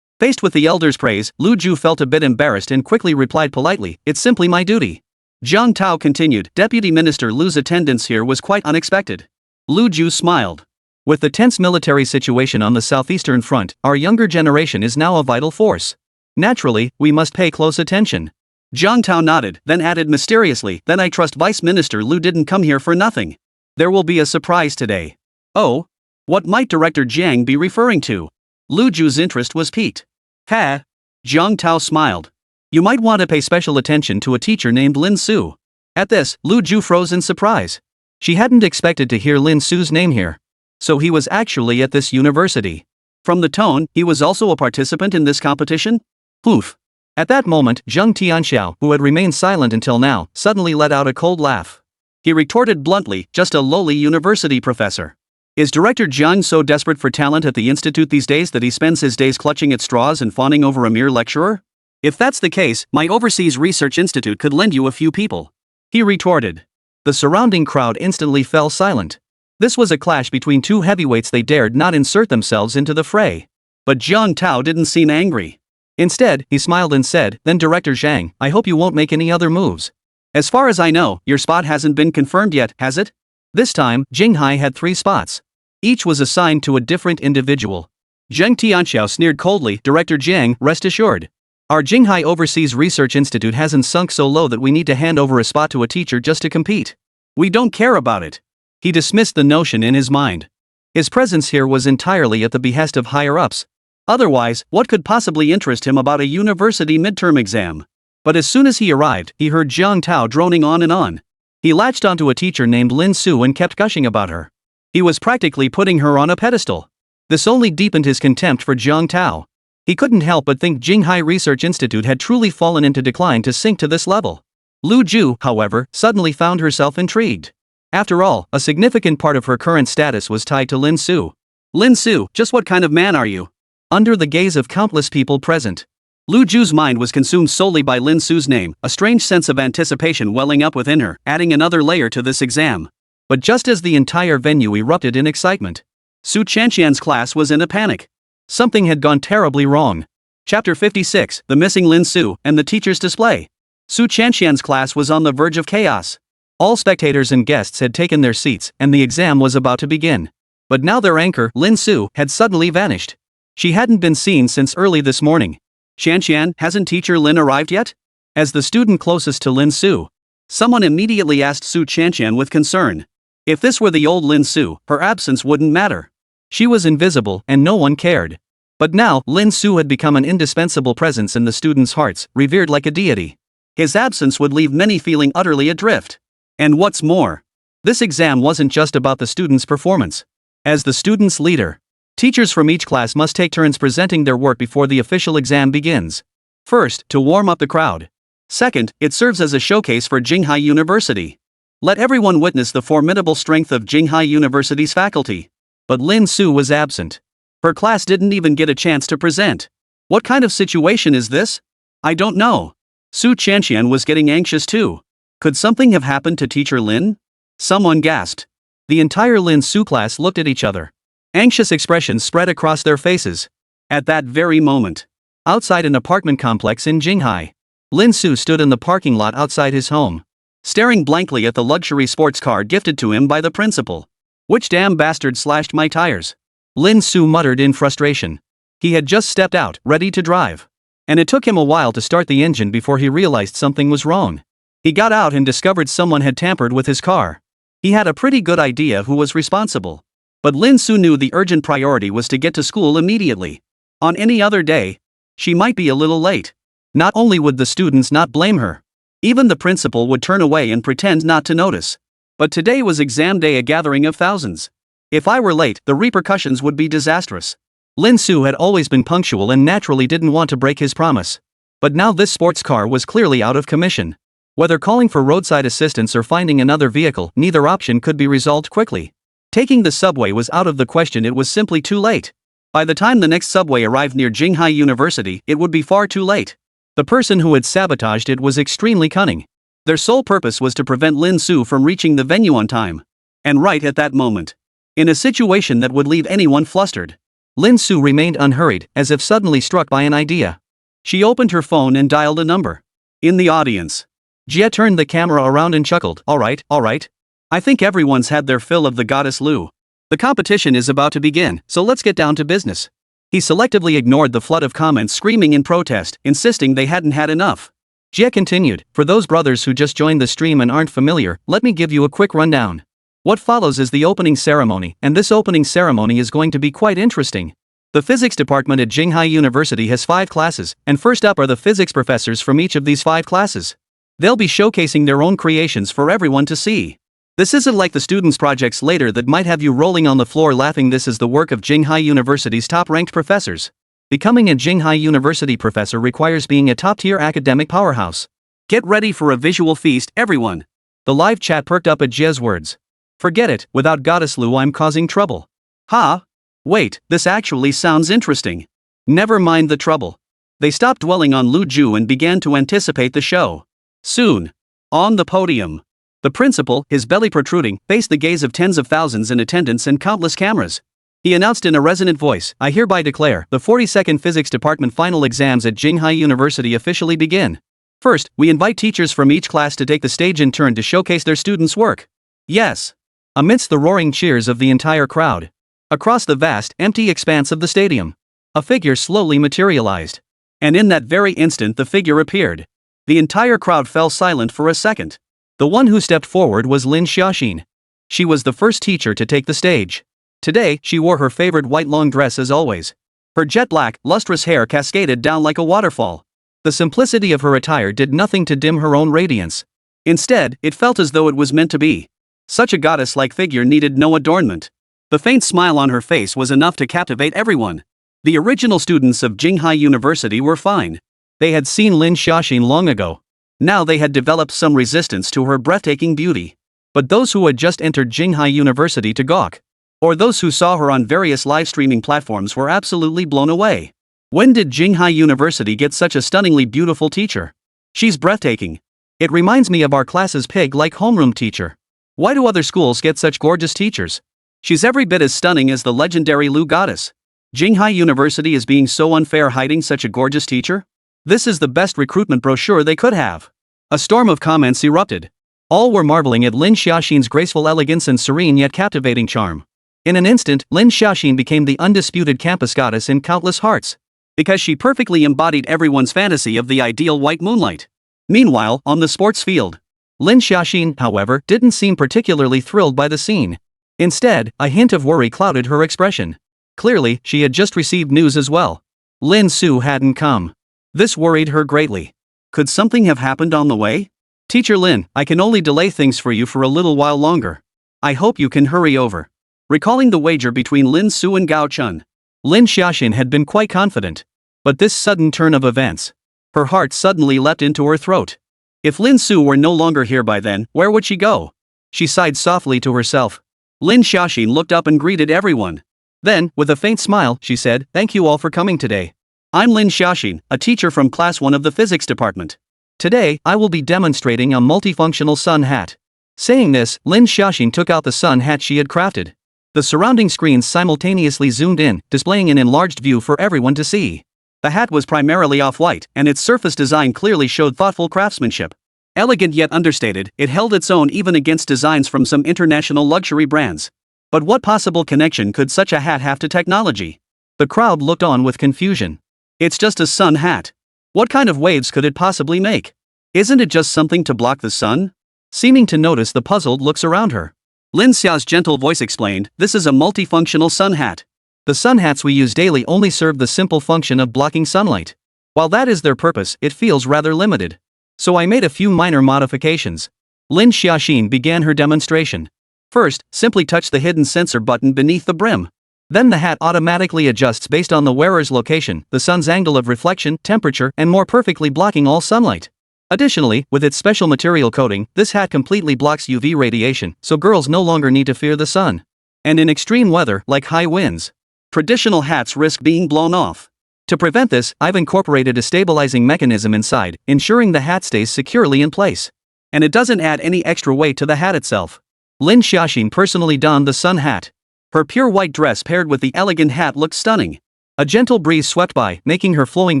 Faced with the elder's praise, Lu Ju felt a bit embarrassed and quickly replied politely, it's simply my duty. Jiang Tao continued, Deputy Minister Lu's attendance here was quite unexpected. Lu Ju smiled. With the tense military situation on the southeastern front, our younger generation is now a vital force. Naturally, we must pay close attention. Jiang Tao nodded, then added mysteriously, then I trust Vice Minister Lu didn't come here for nothing. There will be a surprise today. Oh? What might Director Jiang be referring to? Lu Ju's interest was piqued. Ha! Jiang Tao smiled. You might want to pay special attention to a teacher named Lin Su. At this, Lu Ju froze in surprise. She hadn't expected to hear Lin Su's name here. So he was actually at this university. From the tone, he was also a participant in this competition? Poof. At that moment, Zheng Tianxiao, who had remained silent until now, suddenly let out a cold laugh. He retorted bluntly, just a lowly university professor. Is Director Jiang so desperate for talent at the institute these days that he spends his days clutching at straws and fawning over a mere lecturer? If that's the case, my overseas research institute could lend you a few people. He retorted. The surrounding crowd instantly fell silent. This was a clash between two heavyweights. They dared not insert themselves into the fray. But Jiang Tao didn't seem angry. Instead, he smiled and said, "Then Director Zhang, I hope you won't make any other moves. As far as I know, your spot hasn't been confirmed yet, has it?" This time, Jinghai had 3 spots. Each was assigned to a different individual. Zheng Tianxiao sneered coldly, "Director Jiang, rest assured. Our Jinghai Overseas Research Institute hasn't sunk so low that we need to hand over a spot to a teacher just to compete. We don't care about it." He dismissed the notion in his mind. His presence here was entirely at the behest of higher-ups. Otherwise, what could possibly interest him about a university midterm exam? But as soon as he arrived, he heard Jiang Tao droning on and on. He latched onto a teacher named Lin Su and kept gushing about her. He was practically putting her on a pedestal. This only deepened his contempt for Jiang Tao. He couldn't help but think Jinghai Research Institute had truly fallen into decline to sink to this level. Lu Ju, however, suddenly found herself intrigued. After all, a significant part of her current status was tied to Lin Su. "Lin Su, just what kind of man are you?" Under the gaze of countless people present, Lu Ju's mind was consumed solely by Lin Su's name, a strange sense of anticipation welling up within her, adding another layer to this exam. But just as the entire venue erupted in excitement, Su Chanxian's class was in a panic. Something had gone terribly wrong. Chapter 56, The Missing Lin Su, and the Teacher's Display. Su Chanxian's class was on the verge of chaos. All spectators and guests had taken their seats, and the exam was about to begin. But now their anchor, Lin Su, had suddenly vanished. She hadn't been seen since early this morning. "Xianxian, hasn't teacher Lin arrived yet?" As the student closest to Lin Su, someone immediately asked Su Qianqian with concern. If this were the old Lin Su, her absence wouldn't matter. She was invisible and no one cared. But now, Lin Su had become an indispensable presence in the students' hearts, revered like a deity. His absence would leave many feeling utterly adrift. And what's more, this exam wasn't just about the students' performance. As the students' leader, teachers from each class must take turns presenting their work before the official exam begins. First, to warm up the crowd. Second, it serves as a showcase for Jinghai University. Let everyone witness the formidable strength of Jinghai University's faculty. But Lin Su was absent. Her class didn't even get a chance to present. What kind of situation is this? I don't know. Su Qianqian was getting anxious too. Could something have happened to teacher Lin? Someone gasped. The entire Lin Su class looked at each other. Anxious expressions spread across their faces. At that very moment, outside an apartment complex in Jinghai, Lin Su stood in the parking lot outside his home, staring blankly at the luxury sports car gifted to him by the principal. "Which damn bastard slashed my tires?" Lin Su muttered in frustration. He had just stepped out, ready to drive. And it took him a while to start the engine before he realized something was wrong. He got out and discovered someone had tampered with his car. He had a pretty good idea who was responsible. But Lin Su knew the urgent priority was to get to school immediately. On any other day, she might be a little late. Not only would the students not blame her, even the principal would turn away and pretend not to notice. But today was exam day, a gathering of thousands. If I were late, the repercussions would be disastrous. Lin Su had always been punctual and naturally didn't want to break his promise. But now this sports car was clearly out of commission. Whether calling for roadside assistance or finding another vehicle, neither option could be resolved quickly. Taking the subway was out of the question, it was simply too late. By the time the next subway arrived near Jinghai University, it would be far too late. The person who had sabotaged it was extremely cunning. Their sole purpose was to prevent Lin Su from reaching the venue on time. And right at that moment, in a situation that would leave anyone flustered, Lin Su remained unhurried, as if suddenly struck by an idea. She opened her phone and dialed a number. In the audience, Jia turned the camera around and chuckled. All right. I think everyone's had their fill of the goddess Lu. The competition is about to begin, so let's get down to business. He selectively ignored the flood of comments screaming in protest, insisting they hadn't had enough. Jia continued, "For those brothers who just joined the stream and aren't familiar, let me give you a quick rundown. What follows is the opening ceremony, and this opening ceremony is going to be quite interesting. The physics department at Jinghai University has 5 classes, and first up are the physics professors from each of these 5 classes. They'll be showcasing their own creations for everyone to see. This isn't like the students' projects later that might have you rolling on the floor laughing. This is the work of Jinghai University's top-ranked professors. Becoming a Jinghai University professor requires being a top-tier academic powerhouse. Get ready for a visual feast, everyone. The live chat perked up at Jie's words. Forget it, without Goddess Lu I'm causing trouble. Ha! Wait, this actually sounds interesting. Never mind the trouble. They stopped dwelling on Lu Ju and began to anticipate the show. Soon. On the podium. The principal, his belly protruding, faced the gaze of tens of thousands in attendance and countless cameras. He announced in a resonant voice, I hereby declare, the 42nd Physics Department final exams at Jinghai University officially begin. First, we invite teachers from each class to take the stage in turn to showcase their students' work. Yes. Amidst the roaring cheers of the entire crowd. Across the vast, empty expanse of the stadium. A figure slowly materialized. And in that very instant the figure appeared. The entire crowd fell silent for a second. The one who stepped forward was Lin Xiaoxin. She was the first teacher to take the stage. Today, she wore her favorite white long dress as always. Her jet black, lustrous hair cascaded down like a waterfall. The simplicity of her attire did nothing to dim her own radiance. Instead, it felt as though it was meant to be. Such a goddess-like figure needed no adornment. The faint smile on her face was enough to captivate everyone. The original students of Jinghai University were fine. They had seen Lin Xiaoxin long ago. Now they had developed some resistance to her breathtaking beauty. But those who had just entered Jinghai University to gawk, or those who saw her on various live streaming platforms were absolutely blown away. When did Jinghai University get such a stunningly beautiful teacher? She's breathtaking. It reminds me of our class's pig-like homeroom teacher. Why do other schools get such gorgeous teachers? She's every bit as stunning as the legendary Lu goddess. Jinghai University is being so unfair hiding such a gorgeous teacher? This is the best recruitment brochure they could have. A storm of comments erupted. All were marveling at Lin Xiaoxin's graceful elegance and serene yet captivating charm. In an instant, Lin Xiaoxin became the undisputed campus goddess in countless hearts. Because she perfectly embodied everyone's fantasy of the ideal white moonlight. Meanwhile, on the sports field, Lin Xiaoxin, however, didn't seem particularly thrilled by the scene. Instead, a hint of worry clouded her expression. Clearly, she had just received news as well. Lin Su hadn't come. This worried her greatly. Could something have happened on the way? Teacher Lin, I can only delay things for you for a little while longer. I hope you can hurry over. Recalling the wager between Lin Su and Gao Chun, Lin Xiaoxin had been quite confident. But this sudden turn of events. Her heart suddenly leapt into her throat. If Lin Su were no longer here by then, where would she go? She sighed softly to herself. Lin Xiaoxin looked up and greeted everyone. Then, with a faint smile, she said, Thank you all for coming today. I'm Lin Xiaoxin, a teacher from Class 1 of the Physics Department. Today, I will be demonstrating a multifunctional sun hat. Saying this, Lin Xiaoxin took out the sun hat she had crafted. The surrounding screens simultaneously zoomed in, displaying an enlarged view for everyone to see. The hat was primarily off-white, and its surface design clearly showed thoughtful craftsmanship. Elegant yet understated, it held its own even against designs from some international luxury brands. But what possible connection could such a hat have to technology? The crowd looked on with confusion. It's just a sun hat. What kind of waves could it possibly make? Isn't it just something to block the sun? Seeming to notice the puzzled looks around her, Lin Xiao's gentle voice explained, This is a multifunctional sun hat. The sun hats we use daily only serve the simple function of blocking sunlight. While that is their purpose, it feels rather limited. So I made a few minor modifications. Lin Xiaoxin began her demonstration. First, simply touch the hidden sensor button beneath the brim. Then the hat automatically adjusts based on the wearer's location, the sun's angle of reflection, temperature, and more perfectly blocking all sunlight. Additionally, with its special material coating, this hat completely blocks UV radiation, so girls no longer need to fear the sun. And in extreme weather, like high winds, traditional hats risk being blown off. To prevent this, I've incorporated a stabilizing mechanism inside, ensuring the hat stays securely in place. And it doesn't add any extra weight to the hat itself. Lin Xiaoxin personally donned the sun hat. Her pure white dress paired with the elegant hat looked stunning. A gentle breeze swept by, making her flowing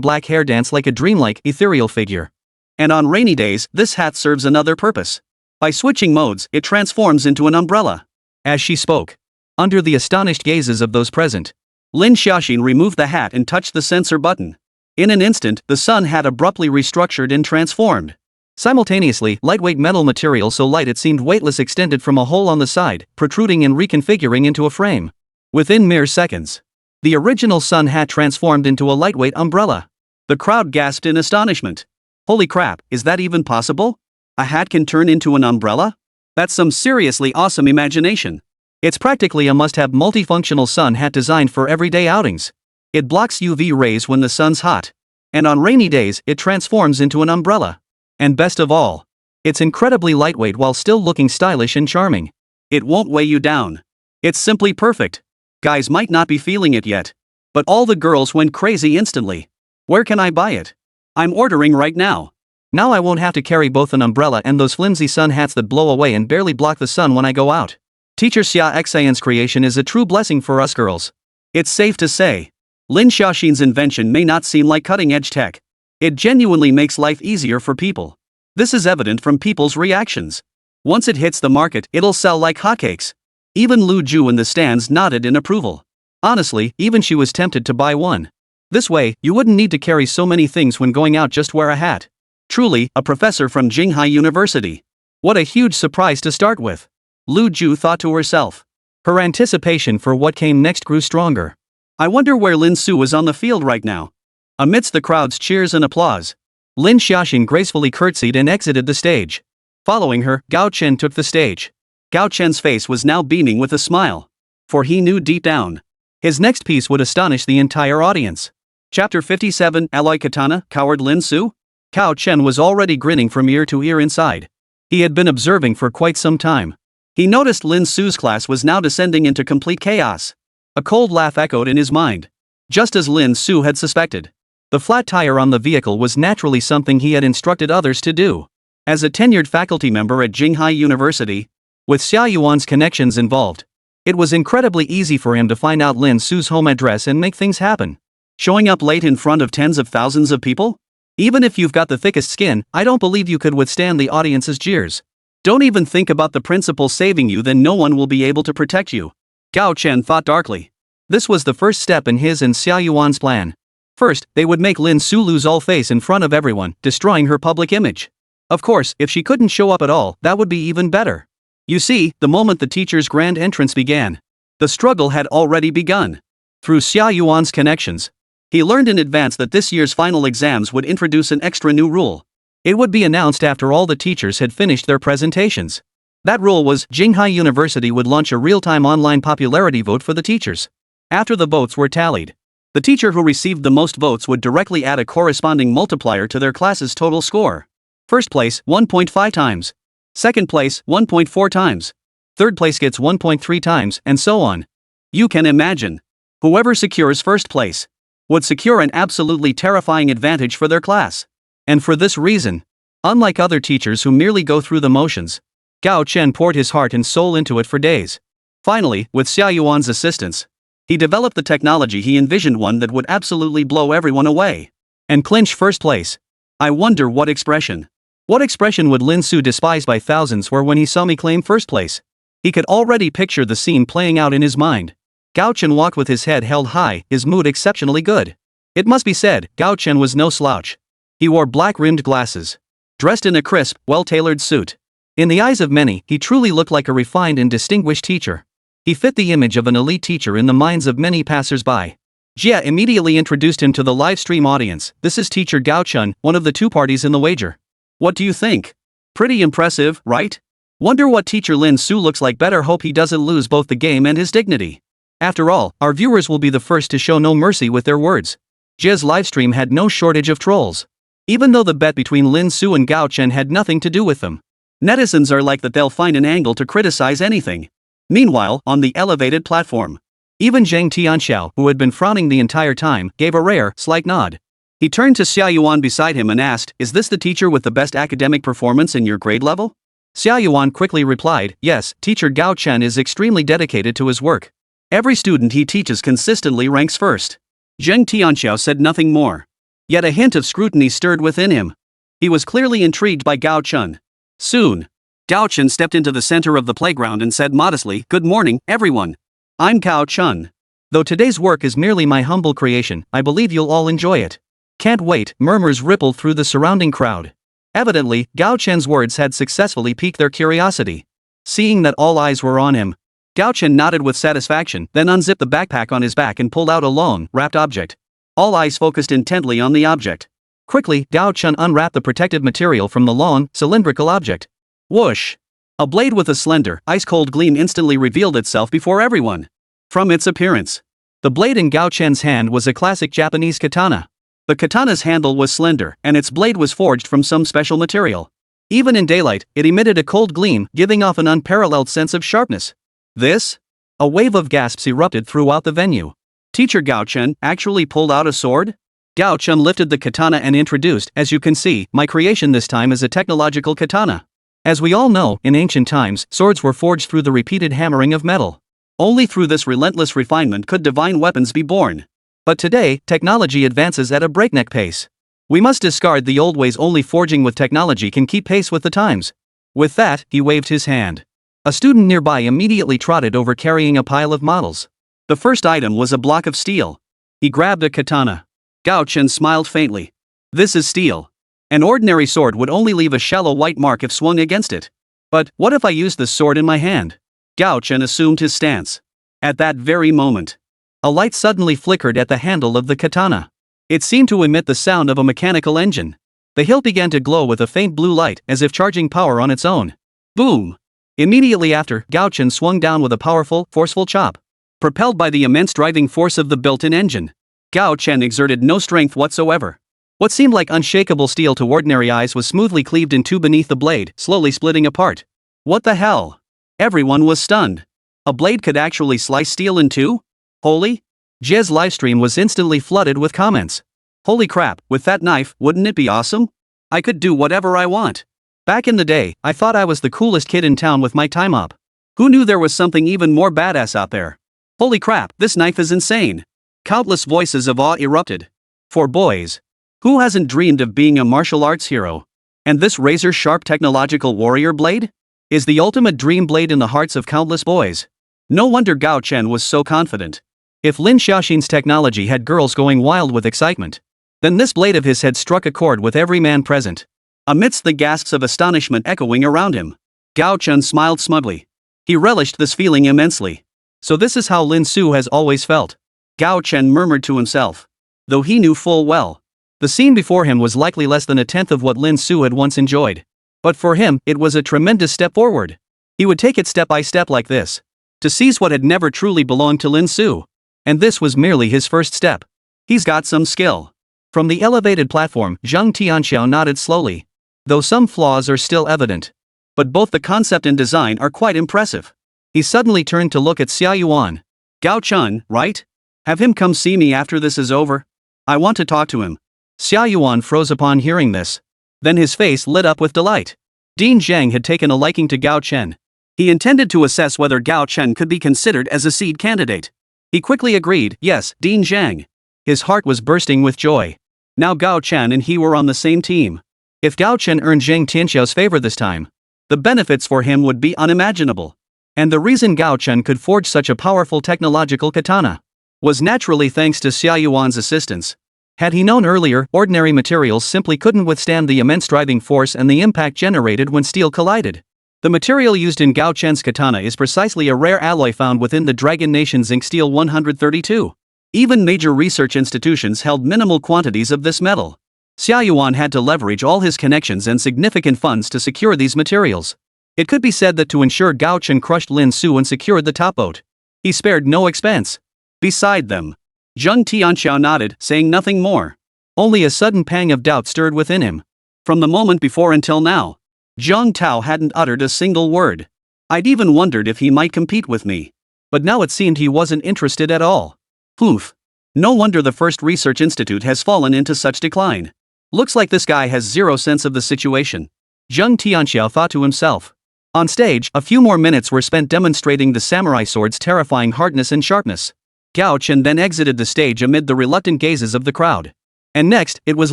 black hair dance like a dreamlike, ethereal figure. And on rainy days, this hat serves another purpose. By switching modes, it transforms into an umbrella. As she spoke, under the astonished gazes of those present, Lin Xiaoxin removed the hat and touched the sensor button. In an instant, the sun hat abruptly restructured and transformed. Simultaneously, lightweight metal material so light it seemed weightless extended from a hole on the side, protruding and reconfiguring into a frame. Within mere seconds, the original sun hat transformed into a lightweight umbrella. The crowd gasped in astonishment. Holy crap, is that even possible? A hat can turn into an umbrella? That's some seriously awesome imagination. It's practically a must-have multifunctional sun hat designed for everyday outings. It blocks UV rays when the sun's hot. And on rainy days, it transforms into an umbrella. And best of all, it's incredibly lightweight while still looking stylish and charming. It won't weigh you down. It's simply perfect. Guys might not be feeling it yet, but all the girls went crazy instantly. Where can I buy it? I'm ordering right now. Now I won't have to carry both an umbrella and those flimsy sun hats that blow away and barely block the sun when I go out. Teacher Xia Xian's creation is a true blessing for us girls. It's safe to say, Lin Xiaoxin's invention may not seem like cutting-edge tech. It genuinely makes life easier for people. This is evident from people's reactions. Once it hits the market, it'll sell like hotcakes. Even Lu Ju in the stands nodded in approval. Honestly, even she was tempted to buy one. This way, you wouldn't need to carry so many things when going out, just wear a hat. Truly, a professor from Jinghai University. What a huge surprise to start with. Lu Ju thought to herself. Her anticipation for what came next grew stronger. I wonder where Lin Su is on the field right now. Amidst the crowd's cheers and applause, Lin Xiaoxin gracefully curtsied and exited the stage. Following her, Gao Chen took the stage. Gao Chen's face was now beaming with a smile. For he knew deep down, his next piece would astonish the entire audience. Chapter 57, Alloy Katana, Coward Lin Su? Gao Chen was already grinning from ear to ear inside. He had been observing for quite some time. He noticed Lin Su's class was now descending into complete chaos. A cold laugh echoed in his mind. Just as Lin Su had suspected. The flat tire on the vehicle was naturally something he had instructed others to do. As a tenured faculty member at Jinghai University, with Xia Yuan's connections involved, it was incredibly easy for him to find out Lin Su's home address and make things happen. Showing up late in front of tens of thousands of people? Even if you've got the thickest skin, I don't believe you could withstand the audience's jeers. Don't even think about the principal saving you, then no one will be able to protect you. Gao Chen thought darkly. This was the first step in his and Xia Yuan's plan. First, they would make Lin Su lose all face in front of everyone, destroying her public image. Of course, if she couldn't show up at all, that would be even better. You see, the moment the teacher's grand entrance began, the struggle had already begun. Through Xia Yuan's connections, he learned in advance that this year's final exams would introduce an extra new rule. It would be announced after all the teachers had finished their presentations. That rule was Jinghai University would launch a real-time online popularity vote for the teachers. After the votes were tallied, the teacher who received the most votes would directly add a corresponding multiplier to their class's total score. First place, 1.5 times. Second place, 1.4 times. Third place gets 1.3 times, and so on. You can imagine. Whoever secures first place would secure an absolutely terrifying advantage for their class. And for this reason, unlike other teachers who merely go through the motions, Gao Chen poured his heart and soul into it for days. Finally, with Xia Yuan's assistance, he developed the technology he envisioned, one that would absolutely blow everyone away and clinch first place. I wonder what expression would Lin Su, despised by thousands, wear when he saw me claim first place? He could already picture the scene playing out in his mind. Gao Chen walked with his head held high, his mood exceptionally good. It must be said, Gao Chen was no slouch. He wore black-rimmed glasses, dressed in a crisp, well-tailored suit. In the eyes of many, he truly looked like a refined and distinguished teacher. He fit the image of an elite teacher in the minds of many passers-by. Jia immediately introduced him to the live stream audience. This is Teacher Gao Chen, one of the two parties in the wager. What do you think? Pretty impressive, right? Wonder what Teacher Lin Su looks like. Better hope he doesn't lose both the game and his dignity. After all, our viewers will be the first to show no mercy with their words. Jia's livestream had no shortage of trolls. Even though the bet between Lin Su and Gao Chen had nothing to do with them. Netizens are like that, they'll find an angle to criticize anything. Meanwhile, on the elevated platform, even Zhang Tianxiao, who had been frowning the entire time, gave a rare, slight nod. He turned to Xia Yuan beside him and asked, "Is this the teacher with the best academic performance in your grade level?" Xia Yuan quickly replied, "Yes, Teacher Gao Chen is extremely dedicated to his work. Every student he teaches consistently ranks first." Zhang Tianxiao said nothing more. Yet a hint of scrutiny stirred within him. He was clearly intrigued by Gao Chen. Soon, Gao Chen stepped into the center of the playground and said modestly, "Good morning, everyone. I'm Gao Chen. Though today's work is merely my humble creation, I believe you'll all enjoy it." "Can't wait," murmurs rippled through the surrounding crowd. Evidently, Gao Chen's words had successfully piqued their curiosity. Seeing that all eyes were on him, Gao Chen nodded with satisfaction, then unzipped the backpack on his back and pulled out a long, wrapped object. All eyes focused intently on the object. Quickly, Gao Chen unwrapped the protective material from the long, cylindrical object. Whoosh! A blade with a slender, ice-cold gleam instantly revealed itself before everyone. From its appearance, The blade in Gao Chen's hand was a classic Japanese katana. The katana's handle was slender, and its blade was forged from some special material. Even in daylight, it emitted a cold gleam, giving off an unparalleled sense of sharpness. This? A wave of gasps erupted throughout the venue. Teacher Gao Chen actually pulled out a sword? Gao Chen lifted the katana and introduced, as you can see, my creation this time is a technological katana. As we all know, in ancient times, swords were forged through the repeated hammering of metal. Only through this relentless refinement could divine weapons be born. But today, technology advances at a breakneck pace. We must discard the old ways. Only forging with technology can keep pace with the times. With that, he waved his hand. A student nearby immediately trotted over carrying a pile of models. The first item was a block of steel. He grabbed a katana. Gao Chen smiled faintly. This is steel. An ordinary sword would only leave a shallow white mark if swung against it. But what if I used this sword in my hand? Gao Chen assumed his stance. At that very moment, a light suddenly flickered at the handle of the katana. It seemed to emit the sound of a mechanical engine. The hilt began to glow with a faint blue light, as if charging power on its own. Boom! Immediately after, Gao Chen swung down with a powerful, forceful chop. Propelled by the immense driving force of the built-in engine, Gao Chen exerted no strength whatsoever. What seemed like unshakable steel to ordinary eyes was smoothly cleaved in two beneath the blade, slowly splitting apart. What the hell? Everyone was stunned. A blade could actually slice steel in two? Holy? Jez's livestream was instantly flooded with comments. Holy crap, with that knife, wouldn't it be awesome? I could do whatever I want. Back in the day, I thought I was the coolest kid in town with my time up. Who knew there was something even more badass out there? Holy crap, this knife is insane. Countless voices of awe erupted. For boys. Who hasn't dreamed of being a martial arts hero? And this razor-sharp technological warrior blade? Is the ultimate dream blade in the hearts of countless boys. No wonder Gao Chen was so confident. If Lin Xiaoxin's technology had girls going wild with excitement, then this blade of his had struck a chord with every man present. Amidst the gasps of astonishment echoing around him, Gao Chen smiled smugly. He relished this feeling immensely. So this is how Lin Su has always felt. Gao Chen murmured to himself. Though he knew full well, the scene before him was likely less than a tenth of what Lin Su had once enjoyed. But for him, it was a tremendous step forward. He would take it step by step like this, to seize what had never truly belonged to Lin Su. And this was merely his first step. He's got some skill. From the elevated platform, Zhang Tianxiao nodded slowly. Though some flaws are still evident. But both the concept and design are quite impressive. He suddenly turned to look at Xia Yuan. Gao Chen, right? Have him come see me after this is over. I want to talk to him. Xia Yuan froze upon hearing this. Then his face lit up with delight. Dean Zhang had taken a liking to Gao Chen. He intended to assess whether Gao Chen could be considered as a seed candidate. He quickly agreed, yes, Dean Zhang. His heart was bursting with joy. Now Gao Chen and he were on the same team. If Gao Chen earned Zhang Tianxiao's favor this time, the benefits for him would be unimaginable. And the reason Gao Chen could forge such a powerful technological katana was naturally thanks to Xia Yuan's assistance. Had he known earlier, ordinary materials simply couldn't withstand the immense driving force and the impact generated when steel collided. The material used in Gao Chen's katana is precisely a rare alloy found within the Dragon Nation zinc steel 132. Even major research institutions held minimal quantities of this metal. Xia Yuan had to leverage all his connections and significant funds to secure these materials. It could be said that to ensure Gao Chen crushed Lin Su and secured the top vote, he spared no expense. Beside them, Zhang Tianxiao nodded, saying nothing more. Only a sudden pang of doubt stirred within him. From the moment before until now, Zhang Tao hadn't uttered a single word. I'd even wondered if he might compete with me. But now it seemed he wasn't interested at all. Poof. No wonder the First Research Institute has fallen into such decline. Looks like this guy has zero sense of the situation. Zhang Tianxiao thought to himself. On stage, a few more minutes were spent demonstrating the samurai sword's terrifying hardness and sharpness. Gao Chen then exited the stage amid the reluctant gazes of the crowd. And next, it was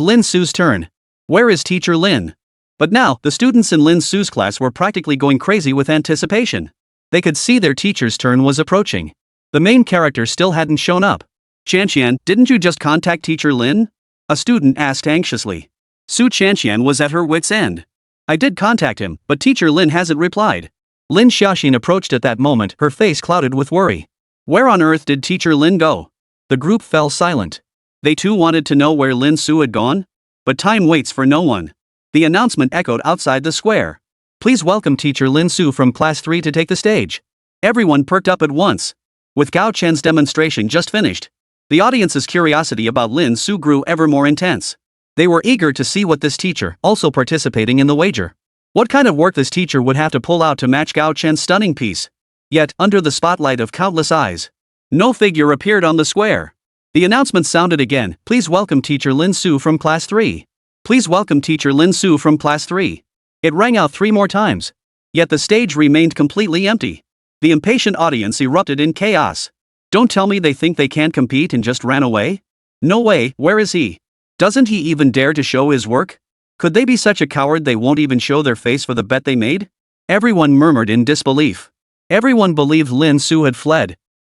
Lin Su's turn. Where is Teacher Lin? But now, the students in Lin Su's class were practically going crazy with anticipation. They could see their teacher's turn was approaching. The main character still hadn't shown up. Chanqian, didn't you just contact Teacher Lin? A student asked anxiously. Su Chanqian was at her wit's end. I did contact him, but Teacher Lin hasn't replied. Lin Xiaoxin approached at that moment, her face clouded with worry. Where on earth did Teacher Lin go? The group fell silent. They too wanted to know where Lin Su had gone? But time waits for no one. The announcement echoed outside the square. Please welcome Teacher Lin Su from Class 3 to take the stage. Everyone perked up at once. With Gao Chen's demonstration just finished, the audience's curiosity about Lin Su grew ever more intense. They were eager to see what this teacher, also participating in the wager, what kind of work this teacher would have to pull out to match Gao Chen's stunning piece. Yet, under the spotlight of countless eyes, no figure appeared on the square. The announcement sounded again, "Please welcome teacher Lin Su from class 3. Please welcome teacher Lin Su from class 3. It rang out 3 more times. Yet the stage remained completely empty. The impatient audience erupted in chaos. Don't tell me they think they can't compete and just ran away? No way, where is he? Doesn't he even dare to show his work? Could they be such a coward they won't even show their face for the bet they made?" Everyone murmured in disbelief. Everyone believed Lin Su had fled,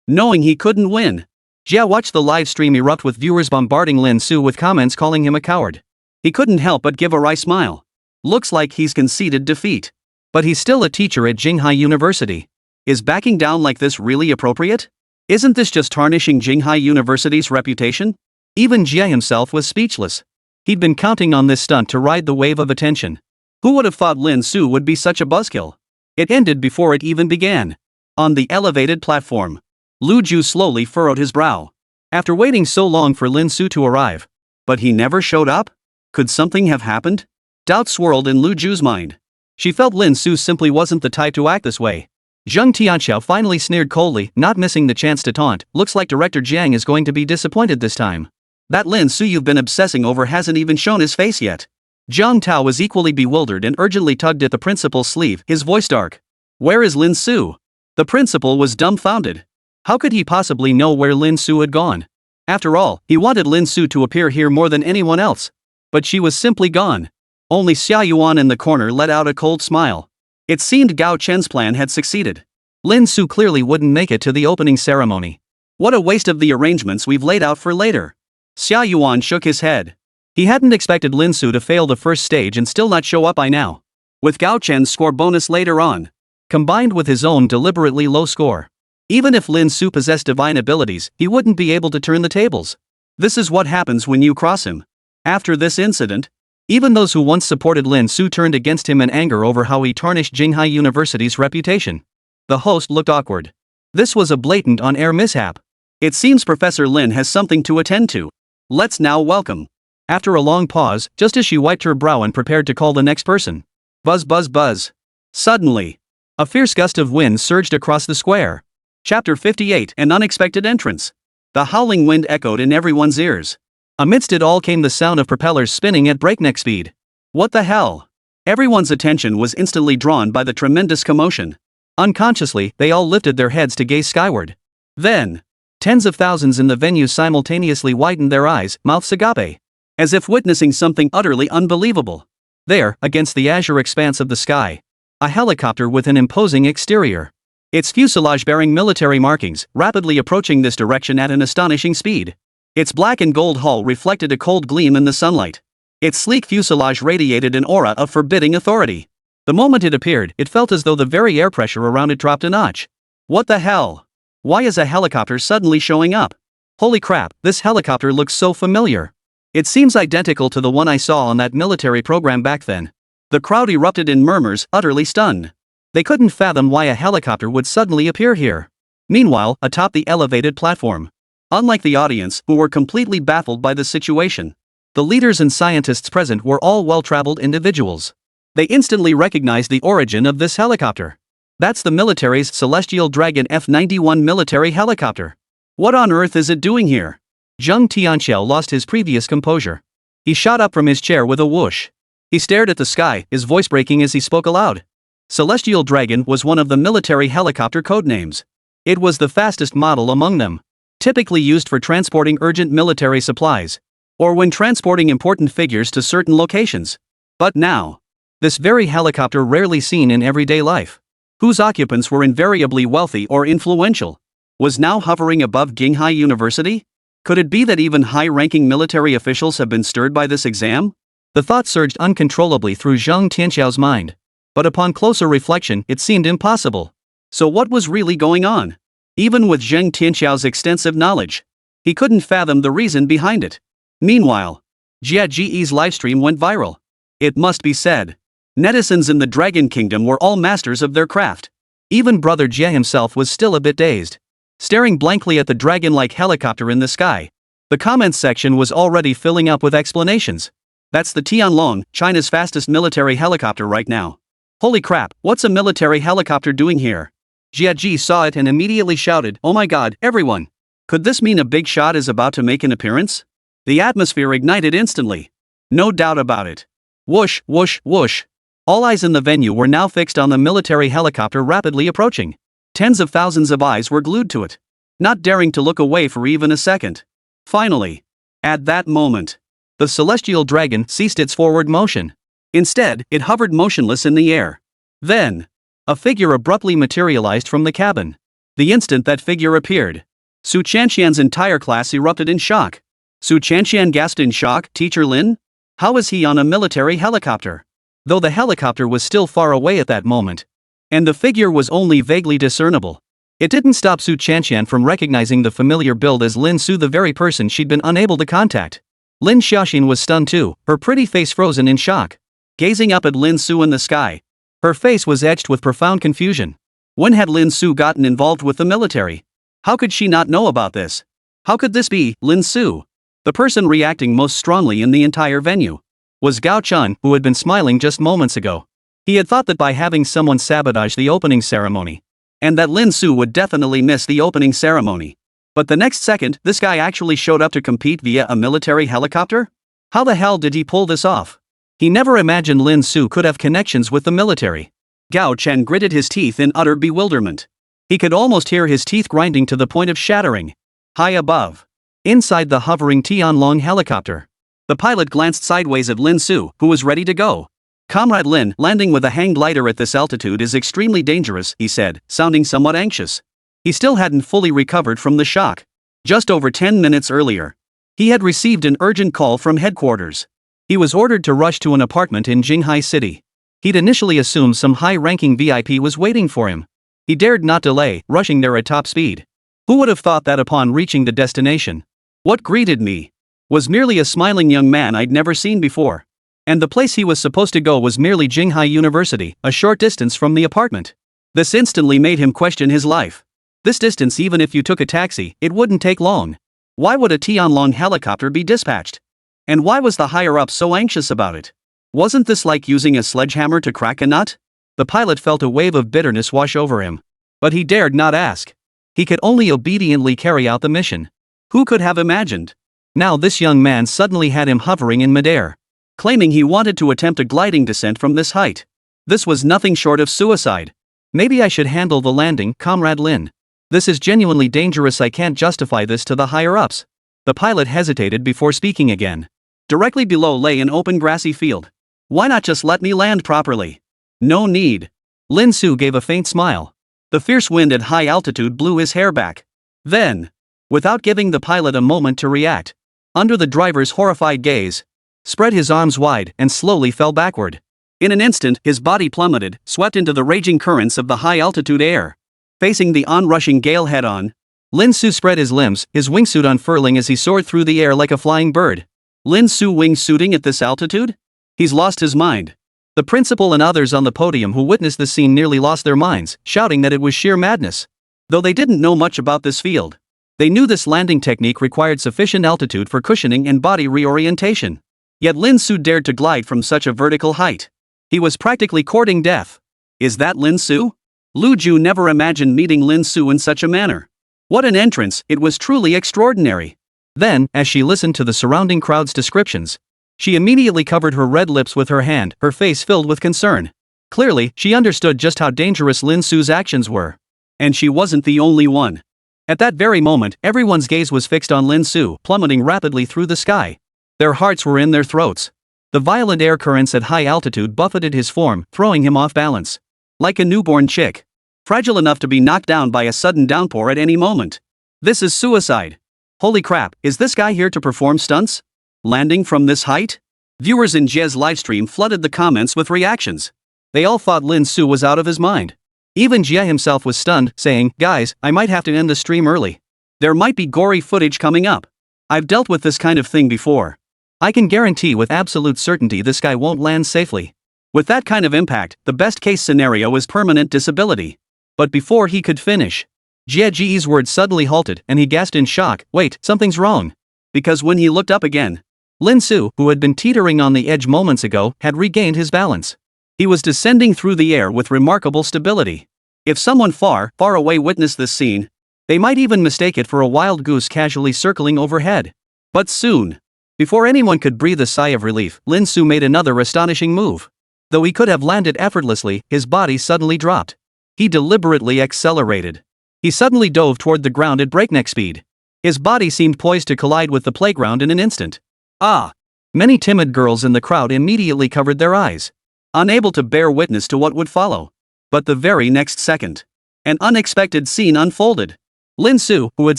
knowing he couldn't win. Jia watched the live stream erupt with viewers bombarding Lin Su with comments calling him a coward. He couldn't help but give a wry smile. Looks like he's conceded defeat. But he's still a teacher at Jinghai University. Is backing down like this really appropriate? Isn't this just tarnishing Jinghai University's reputation? Even Jia himself was speechless. He'd been counting on this stunt to ride the wave of attention. Who would have thought Lin Su would be such a buzzkill? It ended before it even began. On the elevated platform, Lu Ju slowly furrowed his brow. After waiting so long for Lin Su to arrive, but he never showed up? Could something have happened? Doubt swirled in Lu Ju's mind. She felt Lin Su simply wasn't the type to act this way. Zheng Tianxiao finally sneered coldly, not missing the chance to taunt. "Looks like Director Jiang is going to be disappointed this time. That Lin Su you've been obsessing over hasn't even shown his face yet." Zhang Tao was equally bewildered and urgently tugged at the principal's sleeve, his voice dark. "Where is Lin Su?" The principal was dumbfounded. How could he possibly know where Lin Su had gone? After all, he wanted Lin Su to appear here more than anyone else. But she was simply gone. Only Xia Yuan in the corner let out a cold smile. It seemed Gao Chen's plan had succeeded. Lin Su clearly wouldn't make it to the opening ceremony. What a waste of the arrangements we've laid out for later. Xia Yuan shook his head. He hadn't expected Lin Su to fail the first stage and still not show up by now. With Gao Chen's score bonus later on, combined with his own deliberately low score, even if Lin Su possessed divine abilities, he wouldn't be able to turn the tables. This is what happens when you cross him. After this incident, even those who once supported Lin Su turned against him in anger over how he tarnished Jinghai University's reputation. The host looked awkward. This was a blatant on-air mishap. It seems Professor Lin has something to attend to. Let's now welcome. After a long pause, just as she wiped her brow and prepared to call the next person. Buzz buzz buzz. Suddenly, a fierce gust of wind surged across the square. Chapter 58, An Unexpected Entrance. The howling wind echoed in everyone's ears. Amidst it all came the sound of propellers spinning at breakneck speed. What the hell? Everyone's attention was instantly drawn by the tremendous commotion. Unconsciously, they all lifted their heads to gaze skyward. Then, tens of thousands in the venue simultaneously widened their eyes, mouths agape, as if witnessing something utterly unbelievable. There, against the azure expanse of the sky, a helicopter with an imposing exterior. Its fuselage bearing military markings, rapidly approaching this direction at an astonishing speed. Its black and gold hull reflected a cold gleam in the sunlight. Its sleek fuselage radiated an aura of forbidding authority. The moment it appeared, it felt as though the very air pressure around it dropped a notch. What the hell? Why is a helicopter suddenly showing up? Holy crap, this helicopter looks so familiar. It seems identical to the one I saw on that military program back then. The crowd erupted in murmurs, utterly stunned. They couldn't fathom why a helicopter would suddenly appear here. Meanwhile, atop the elevated platform, unlike the audience, who were completely baffled by the situation, the leaders and scientists present were all well-traveled individuals. They instantly recognized the origin of this helicopter. That's the military's Celestial Dragon F-91 military helicopter. What on earth is it doing here? Zheng Tianxiao lost his previous composure. He shot up from his chair with a whoosh. He stared at the sky, his voice breaking as he spoke aloud. Celestial Dragon was one of the military helicopter codenames. It was the fastest model among them, typically used for transporting urgent military supplies, or when transporting important figures to certain locations. But now, this very helicopter rarely seen in everyday life, whose occupants were invariably wealthy or influential, was now hovering above Jinghai University? Could it be that even high-ranking military officials have been stirred by this exam? The thought surged uncontrollably through Zheng Tianxiao's mind. But upon closer reflection, it seemed impossible. So what was really going on? Even with Zheng Tianxiao's extensive knowledge, he couldn't fathom the reason behind it. Meanwhile, Jia Ji's livestream went viral. It must be said, netizens in the Dragon Kingdom were all masters of their craft. Even brother Jia himself was still a bit dazed. staring blankly at the dragon-like helicopter in the sky. The comments section was already filling up with explanations. That's the Tianlong, China's fastest military helicopter right now. Holy crap, what's a military helicopter doing here? Jia saw it and immediately shouted, "Oh my god, everyone! Could this mean a big shot is about to make an appearance?" The atmosphere ignited instantly. No doubt about it. Whoosh, whoosh, whoosh. All eyes in the venue were now fixed on the military helicopter rapidly approaching. Tens of thousands of eyes were glued to it, not daring to look away for even a second. Finally, at that moment, the celestial dragon ceased its forward motion. Instead, it hovered motionless in the air. Then, a figure abruptly materialized from the cabin. The instant that figure appeared, Su Chanxian's entire class erupted in shock. Su Chanxian gasped in shock, "Teacher Lin? How is he on a military helicopter?" Though the helicopter was still far away at that moment, and the figure was only vaguely discernible, it didn't stop Su Chanxian from recognizing the familiar build as Lin Su, the very person she'd been unable to contact. Lin Xiaoxin was stunned too, her pretty face frozen in shock. Gazing up at Lin Su in the sky, her face was etched with profound confusion. When had Lin Su gotten involved with the military? How could she not know about this? How could this be Lin Su? The person reacting most strongly in the entire venue was Gao Chun, who had been smiling just moments ago. He had thought that by having someone sabotage the opening ceremony, and that Lin Su would definitely miss the opening ceremony. But the next second, this guy actually showed up to compete via a military helicopter? How the hell did he pull this off? He never imagined Lin Su could have connections with the military. Gao Chen gritted his teeth in utter bewilderment. He could almost hear his teeth grinding to the point of shattering. High above, inside the hovering Tianlong helicopter, the pilot glanced sideways at Lin Su, who was ready to go. "Comrade Lin, landing with a hang glider at this altitude is extremely dangerous," he said, sounding somewhat anxious. He still hadn't fully recovered from the shock. Just over 10 minutes earlier, he had received an urgent call from headquarters. He was ordered to rush to an apartment in Jinghai City. He'd initially assumed some high-ranking VIP was waiting for him. He dared not delay, rushing there at top speed. Who would have thought that upon reaching the destination, what greeted me was merely a smiling young man I'd never seen before. And the place he was supposed to go was merely Jinghai University, a short distance from the apartment. This instantly made him question his life. This distance, even if you took a taxi, it wouldn't take long. Why would a Tianlong helicopter be dispatched? And why was the higher-up so anxious about it? Wasn't this like using a sledgehammer to crack a nut? The pilot felt a wave of bitterness wash over him. But he dared not ask. He could only obediently carry out the mission. Who could have imagined? Now this young man suddenly had him hovering in midair, claiming he wanted to attempt a gliding descent from this height. This was nothing short of suicide. "Maybe I should handle the landing, Comrade Lin. This is genuinely dangerous. I can't justify this to the higher-ups." The pilot hesitated before speaking again. Directly below lay an open grassy field. "Why not just let me land properly?" "No need." Lin Su gave a faint smile. The fierce wind at high altitude blew his hair back. Then, without giving the pilot a moment to react, under the driver's horrified gaze, spread his arms wide and slowly fell backward. In an instant, his body plummeted, swept into the raging currents of the high-altitude air. Facing the onrushing gale head-on, Lin Su spread his limbs, his wingsuit unfurling as he soared through the air like a flying bird. Lin Su wingsuiting at this altitude? He's lost his mind. The principal and others on the podium who witnessed the scene nearly lost their minds, shouting that it was sheer madness. Though they didn't know much about this field, they knew this landing technique required sufficient altitude for cushioning and body reorientation. Yet Lin Su dared to glide from such a vertical height. He was practically courting death. Is that Lin Su? Lu Ju never imagined meeting Lin Su in such a manner. What an entrance, it was truly extraordinary. Then, as she listened to the surrounding crowd's descriptions, she immediately covered her red lips with her hand, her face filled with concern. Clearly, she understood just how dangerous Lin Su's actions were. And she wasn't the only one. At that very moment, everyone's gaze was fixed on Lin Su, plummeting rapidly through the sky. Their hearts were in their throats. The violent air currents at high altitude buffeted his form, throwing him off balance. Like a newborn chick, fragile enough to be knocked down by a sudden downpour at any moment. This is suicide. Holy crap, is this guy here to perform stunts? Landing from this height? Viewers in Jie's livestream flooded the comments with reactions. They all thought Lin Su was out of his mind. Even Jie himself was stunned, saying, "Guys, I might have to end the stream early. There might be gory footage coming up. I've dealt with this kind of thing before. I can guarantee with absolute certainty this guy won't land safely. With that kind of impact, the best case scenario is permanent disability." But before he could finish, Jie's words suddenly halted and he gasped in shock, wait, something's wrong. Because when he looked up again, Lin Su, who had been teetering on the edge moments ago, had regained his balance. He was descending through the air with remarkable stability. If someone far, far away witnessed this scene, they might even mistake it for a wild goose casually circling overhead. But soon, before anyone could breathe a sigh of relief, Lin Su made another astonishing move. Though he could have landed effortlessly, his body suddenly dropped. He deliberately accelerated. He suddenly dove toward the ground at breakneck speed. His body seemed poised to collide with the playground in an instant. Ah! Many timid girls in the crowd immediately covered their eyes, unable to bear witness to what would follow. But the very next second, an unexpected scene unfolded. Lin Su, who had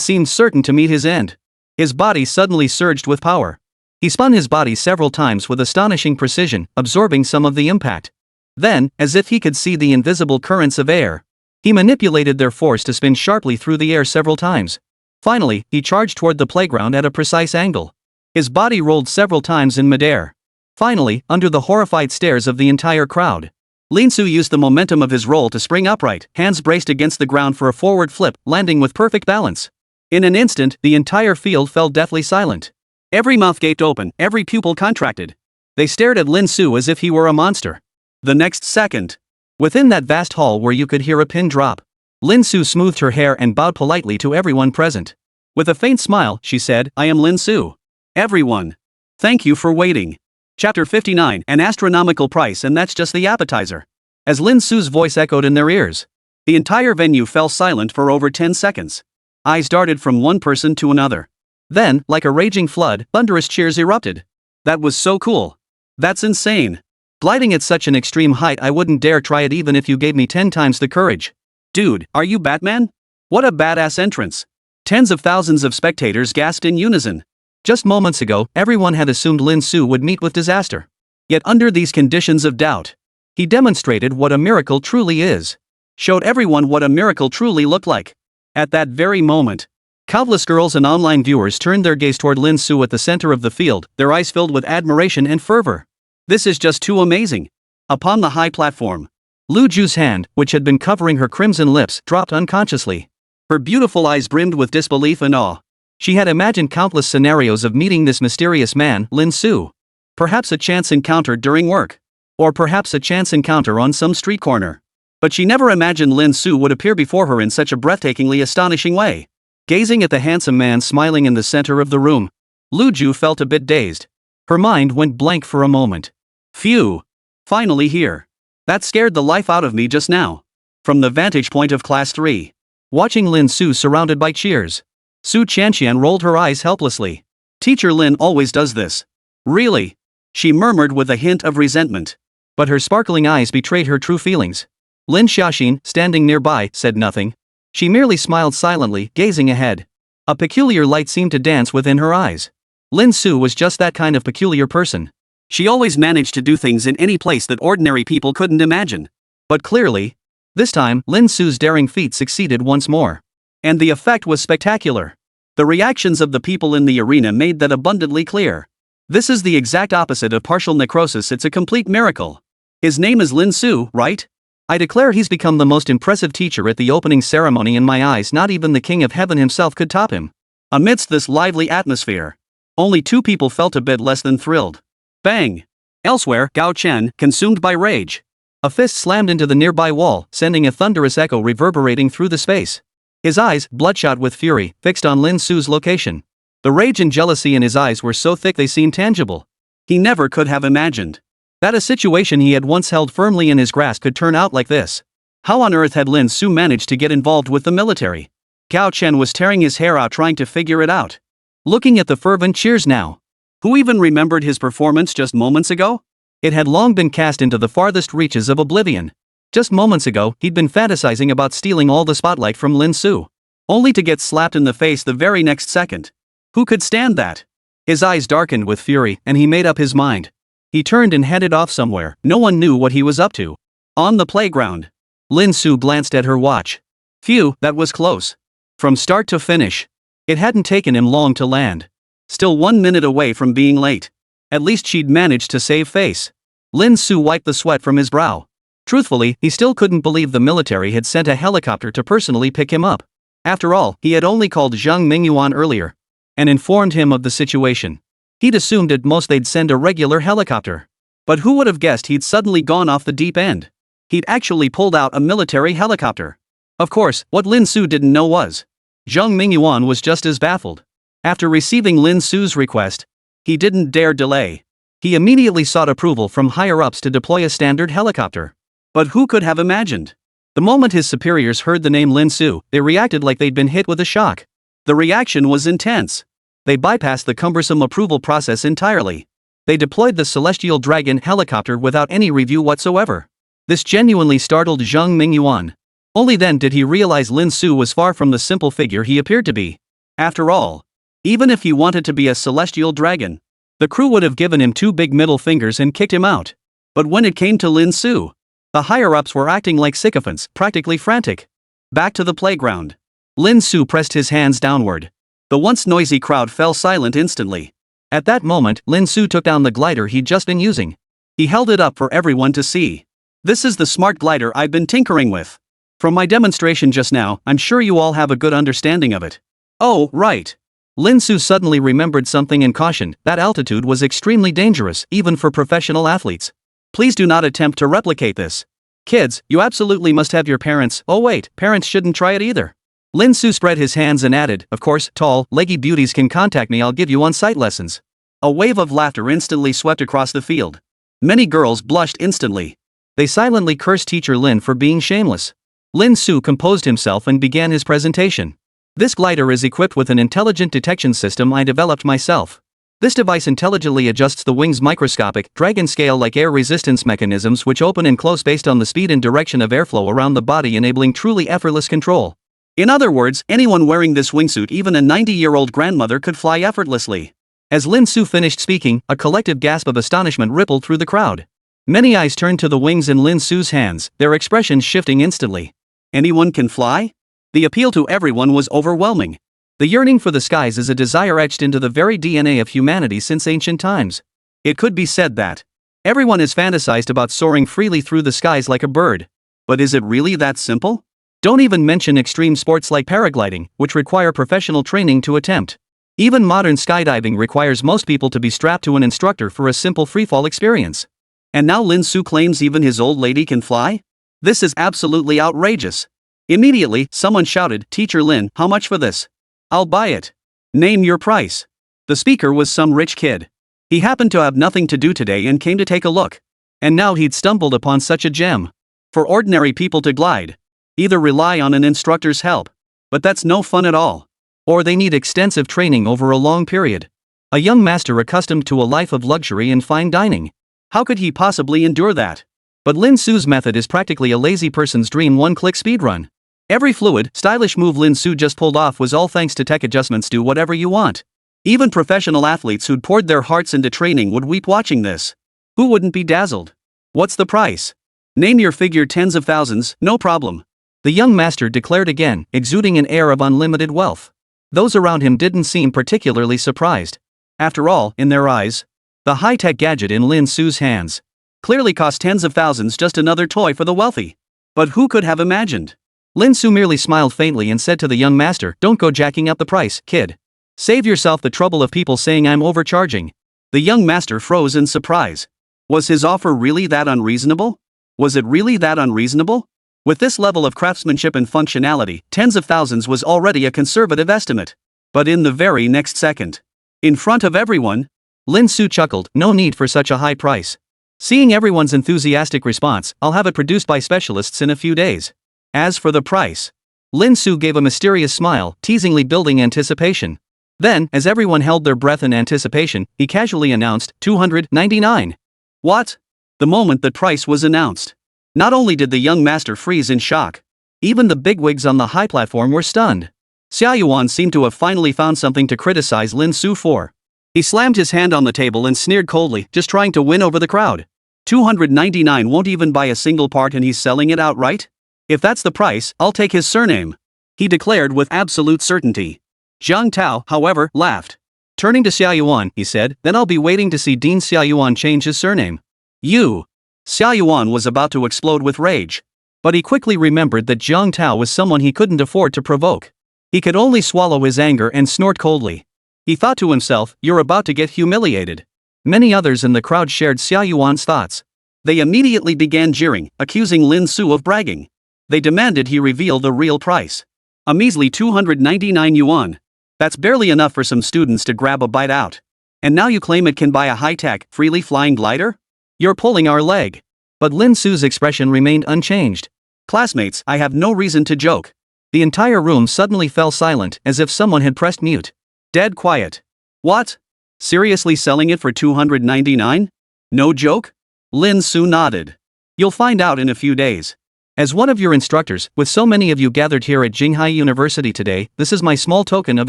seemed certain to meet his end, his body suddenly surged with power. He spun his body several times with astonishing precision, absorbing some of the impact. Then, as if he could see the invisible currents of air, he manipulated their force to spin sharply through the air several times. Finally, he charged toward the playground at a precise angle. His body rolled several times in midair. Finally, under the horrified stares of the entire crowd, Lin Su used the momentum of his roll to spring upright, hands braced against the ground for a forward flip, landing with perfect balance. In an instant, the entire field fell deathly silent. Every mouth gaped open, every pupil contracted. They stared at Lin Su as if he were a monster. The next second, within that vast hall where you could hear a pin drop, Lin Su smoothed her hair and bowed politely to everyone present. With a faint smile, she said, I am Lin Su. Everyone, thank you for waiting. Chapter 59, an astronomical price, and that's just the appetizer. As Lin Su's voice echoed in their ears, the entire venue fell silent for over 10 seconds. Eyes darted from one person to another. Then, like a raging flood, thunderous cheers erupted. That was so cool. That's insane. Gliding at such an extreme height, I wouldn't dare try it even if you gave me 10 times the courage. Dude, are you Batman? What a badass entrance. Tens of thousands of spectators gasped in unison. Just moments ago, everyone had assumed Lin Su would meet with disaster. Yet under these conditions of doubt, he demonstrated what a miracle truly is. Showed everyone what a miracle truly looked like. At that very moment, countless girls and online viewers turned their gaze toward Lin Su at the center of the field, their eyes filled with admiration and fervor. This is just too amazing. Upon the high platform, Lu Ju's hand, which had been covering her crimson lips, dropped unconsciously. Her beautiful eyes brimmed with disbelief and awe. She had imagined countless scenarios of meeting this mysterious man, Lin Su. Perhaps a chance encounter during work. Or perhaps a chance encounter on some street corner. But she never imagined Lin Su would appear before her in such a breathtakingly astonishing way. Gazing at the handsome man smiling in the center of the room, Lu Ju felt a bit dazed. Her mind went blank for a moment. Phew! Finally here. That scared the life out of me just now. From the vantage point of Class 3. Watching Lin Su surrounded by cheers, Su Qianqian rolled her eyes helplessly. Teacher Lin always does this. Really? She murmured with a hint of resentment. But her sparkling eyes betrayed her true feelings. Lin Xiaoxin, standing nearby, said nothing. She merely smiled silently, gazing ahead. A peculiar light seemed to dance within her eyes. Lin Su was just that kind of peculiar person. She always managed to do things in any place that ordinary people couldn't imagine. But clearly, this time, Lin Su's daring feat succeeded once more. And the effect was spectacular. The reactions of the people in the arena made that abundantly clear. This is the exact opposite of partial necrosis, it's a complete miracle. His name is Lin Su, right? I declare he's become the most impressive teacher at the opening ceremony in my eyes. Not even the King of Heaven himself could top him. Amidst this lively atmosphere, only two people felt a bit less than thrilled. Bang! Elsewhere, Gao Chen, consumed by rage. A fist slammed into the nearby wall, sending a thunderous echo reverberating through the space. His eyes, bloodshot with fury, fixed on Lin Su's location. The rage and jealousy in his eyes were so thick they seemed tangible. He never could have imagined that a situation he had once held firmly in his grasp could turn out like this. How on earth had Lin Su managed to get involved with the military? Gao Chen was tearing his hair out trying to figure it out. Looking at the fervent cheers now. Who even remembered his performance just moments ago? It had long been cast into the farthest reaches of oblivion. Just moments ago, he'd been fantasizing about stealing all the spotlight from Lin Su. Only to get slapped in the face the very next second. Who could stand that? His eyes darkened with fury, and he made up his mind. He turned and headed off somewhere. No one knew what he was up to. On the playground, Lin Su glanced at her watch. Phew, that was close. From start to finish, it hadn't taken him long to land. Still 1 minute away from being late. At least she'd managed to save face. Lin Su wiped the sweat from his brow. Truthfully, he still couldn't believe the military had sent a helicopter to personally pick him up. After all, he had only called Zhang Mingyuan earlier and informed him of the situation. He'd assumed at most they'd send a regular helicopter. But who would have guessed he'd suddenly gone off the deep end? He'd actually pulled out a military helicopter. Of course, what Lin Su didn't know was Zhang Mingyuan was just as baffled. After receiving Lin Su's request, he didn't dare delay. He immediately sought approval from higher-ups to deploy a standard helicopter. But who could have imagined? The moment his superiors heard the name Lin Su, they reacted like they'd been hit with a shock. The reaction was intense. They bypassed the cumbersome approval process entirely. They deployed the Celestial Dragon helicopter without any review whatsoever. This genuinely startled Zhang Mingyuan. Only then did he realize Lin Su was far from the simple figure he appeared to be. After all, even if he wanted to be a Celestial Dragon, the crew would have given him 2 big middle fingers and kicked him out. But when it came to Lin Su, the higher-ups were acting like sycophants, practically frantic. Back to the playground. Lin Su pressed his hands downward. The once noisy crowd fell silent instantly. At that moment, Lin Su took down the glider he'd just been using. He held it up for everyone to see. This is the smart glider I've been tinkering with. From my demonstration just now, I'm sure you all have a good understanding of it. Oh, right. Lin Su suddenly remembered something and cautioned that altitude was extremely dangerous, even for professional athletes. Please do not attempt to replicate this. Kids, you absolutely must have your parents. Oh wait, parents shouldn't try it either. Lin Su spread his hands and added, of course, tall, leggy beauties can contact me, I'll give you on-site lessons. A wave of laughter instantly swept across the field. Many girls blushed instantly. They silently cursed teacher Lin for being shameless. Lin Su composed himself and began his presentation. This glider is equipped with an intelligent detection system I developed myself. This device intelligently adjusts the wing's microscopic, dragon scale-like air resistance mechanisms which open and close based on the speed and direction of airflow around the body, enabling truly effortless control. In other words, anyone wearing this wingsuit, even a 90-year-old grandmother, could fly effortlessly. As Lin Su finished speaking, a collective gasp of astonishment rippled through the crowd. Many eyes turned to the wings in Lin Su's hands, their expressions shifting instantly. Anyone can fly? The appeal to everyone was overwhelming. The yearning for the skies is a desire etched into the very DNA of humanity since ancient times. It could be said that everyone has fantasized about soaring freely through the skies like a bird. But is it really that simple? Don't even mention extreme sports like paragliding, which require professional training to attempt. Even modern skydiving requires most people to be strapped to an instructor for a simple freefall experience. And now Lin Su claims even his old lady can fly? This is absolutely outrageous. Immediately, someone shouted, "Teacher Lin, how much for this? I'll buy it. Name your price." The speaker was some rich kid. He happened to have nothing to do today and came to take a look. And now he'd stumbled upon such a gem. For ordinary people to glide, either rely on an instructor's help, but that's no fun at all, or they need extensive training over a long period. A young master accustomed to a life of luxury and fine dining. How could he possibly endure that? But Lin Su's method is practically a lazy person's dream one-click speedrun. Every fluid, stylish move Lin Su just pulled off was all thanks to tech adjustments. Do whatever you want. Even professional athletes who'd poured their hearts into training would weep watching this. Who wouldn't be dazzled? What's the price? Name your figure. Tens of thousands, no problem. The young master declared again, exuding an air of unlimited wealth. Those around him didn't seem particularly surprised. After all, in their eyes, the high-tech gadget in Lin Su's hands clearly cost tens of thousands, just another toy for the wealthy. But who could have imagined? Lin Su merely smiled faintly and said to the young master, "Don't go jacking up the price, kid. Save yourself the trouble of people saying I'm overcharging." The young master froze in surprise. Was his offer really that unreasonable? Was it really that unreasonable? With this level of craftsmanship and functionality, tens of thousands was already a conservative estimate. But in the very next second, in front of everyone, Lin Su chuckled, "No need for such a high price. Seeing everyone's enthusiastic response, I'll have it produced by specialists in a few days. As for the price..." Lin Su gave a mysterious smile, teasingly building anticipation. Then, as everyone held their breath in anticipation, he casually announced, "299. What? The moment the price was announced, not only did the young master freeze in shock, even the bigwigs on the high platform were stunned. Xia Yuan seemed to have finally found something to criticize Lin Su for. He slammed his hand on the table and sneered coldly, just trying to win over the crowd. 299 won't even buy a single part and he's selling it outright? If that's the price, I'll take his surname," he declared with absolute certainty. Zhang Tao, however, laughed. Turning to Xia Yuan, he said, "Then I'll be waiting to see Dean Xia Yuan change his surname." "You!" Xia Yuan was about to explode with rage. But he quickly remembered that Zhang Tao was someone he couldn't afford to provoke. He could only swallow his anger and snort coldly. He thought to himself, "You're about to get humiliated." Many others in the crowd shared Xia Yuan's thoughts. They immediately began jeering, accusing Lin Su of bragging. They demanded he reveal the real price. A measly 299 yuan. That's barely enough for some students to grab a bite out. And now you claim it can buy a high-tech, freely flying glider? You're pulling our leg. But Lin Su's expression remained unchanged. Classmates, I have no reason to joke. The entire room suddenly fell silent, as if someone had pressed mute. Dead quiet. What? Seriously selling it for 299? No joke? Lin Su nodded. You'll find out in a few days. As one of your instructors, with so many of you gathered here at Jinghai University today, this is my small token of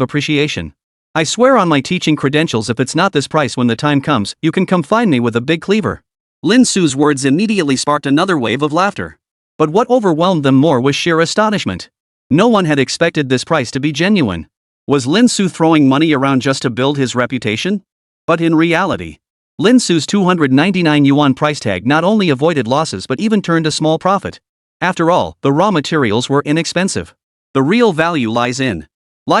appreciation. I swear on my teaching credentials, if it's not this price when the time comes, you can come find me with a big cleaver. Lin Su's words immediately sparked another wave of laughter. But what overwhelmed them more was sheer astonishment. No one had expected this price to be genuine. Was Lin Su throwing money around just to build his reputation? But in reality, Lin Su's 299 yuan price tag not only avoided losses but even turned a small profit. After all, the raw materials were inexpensive. The real value lies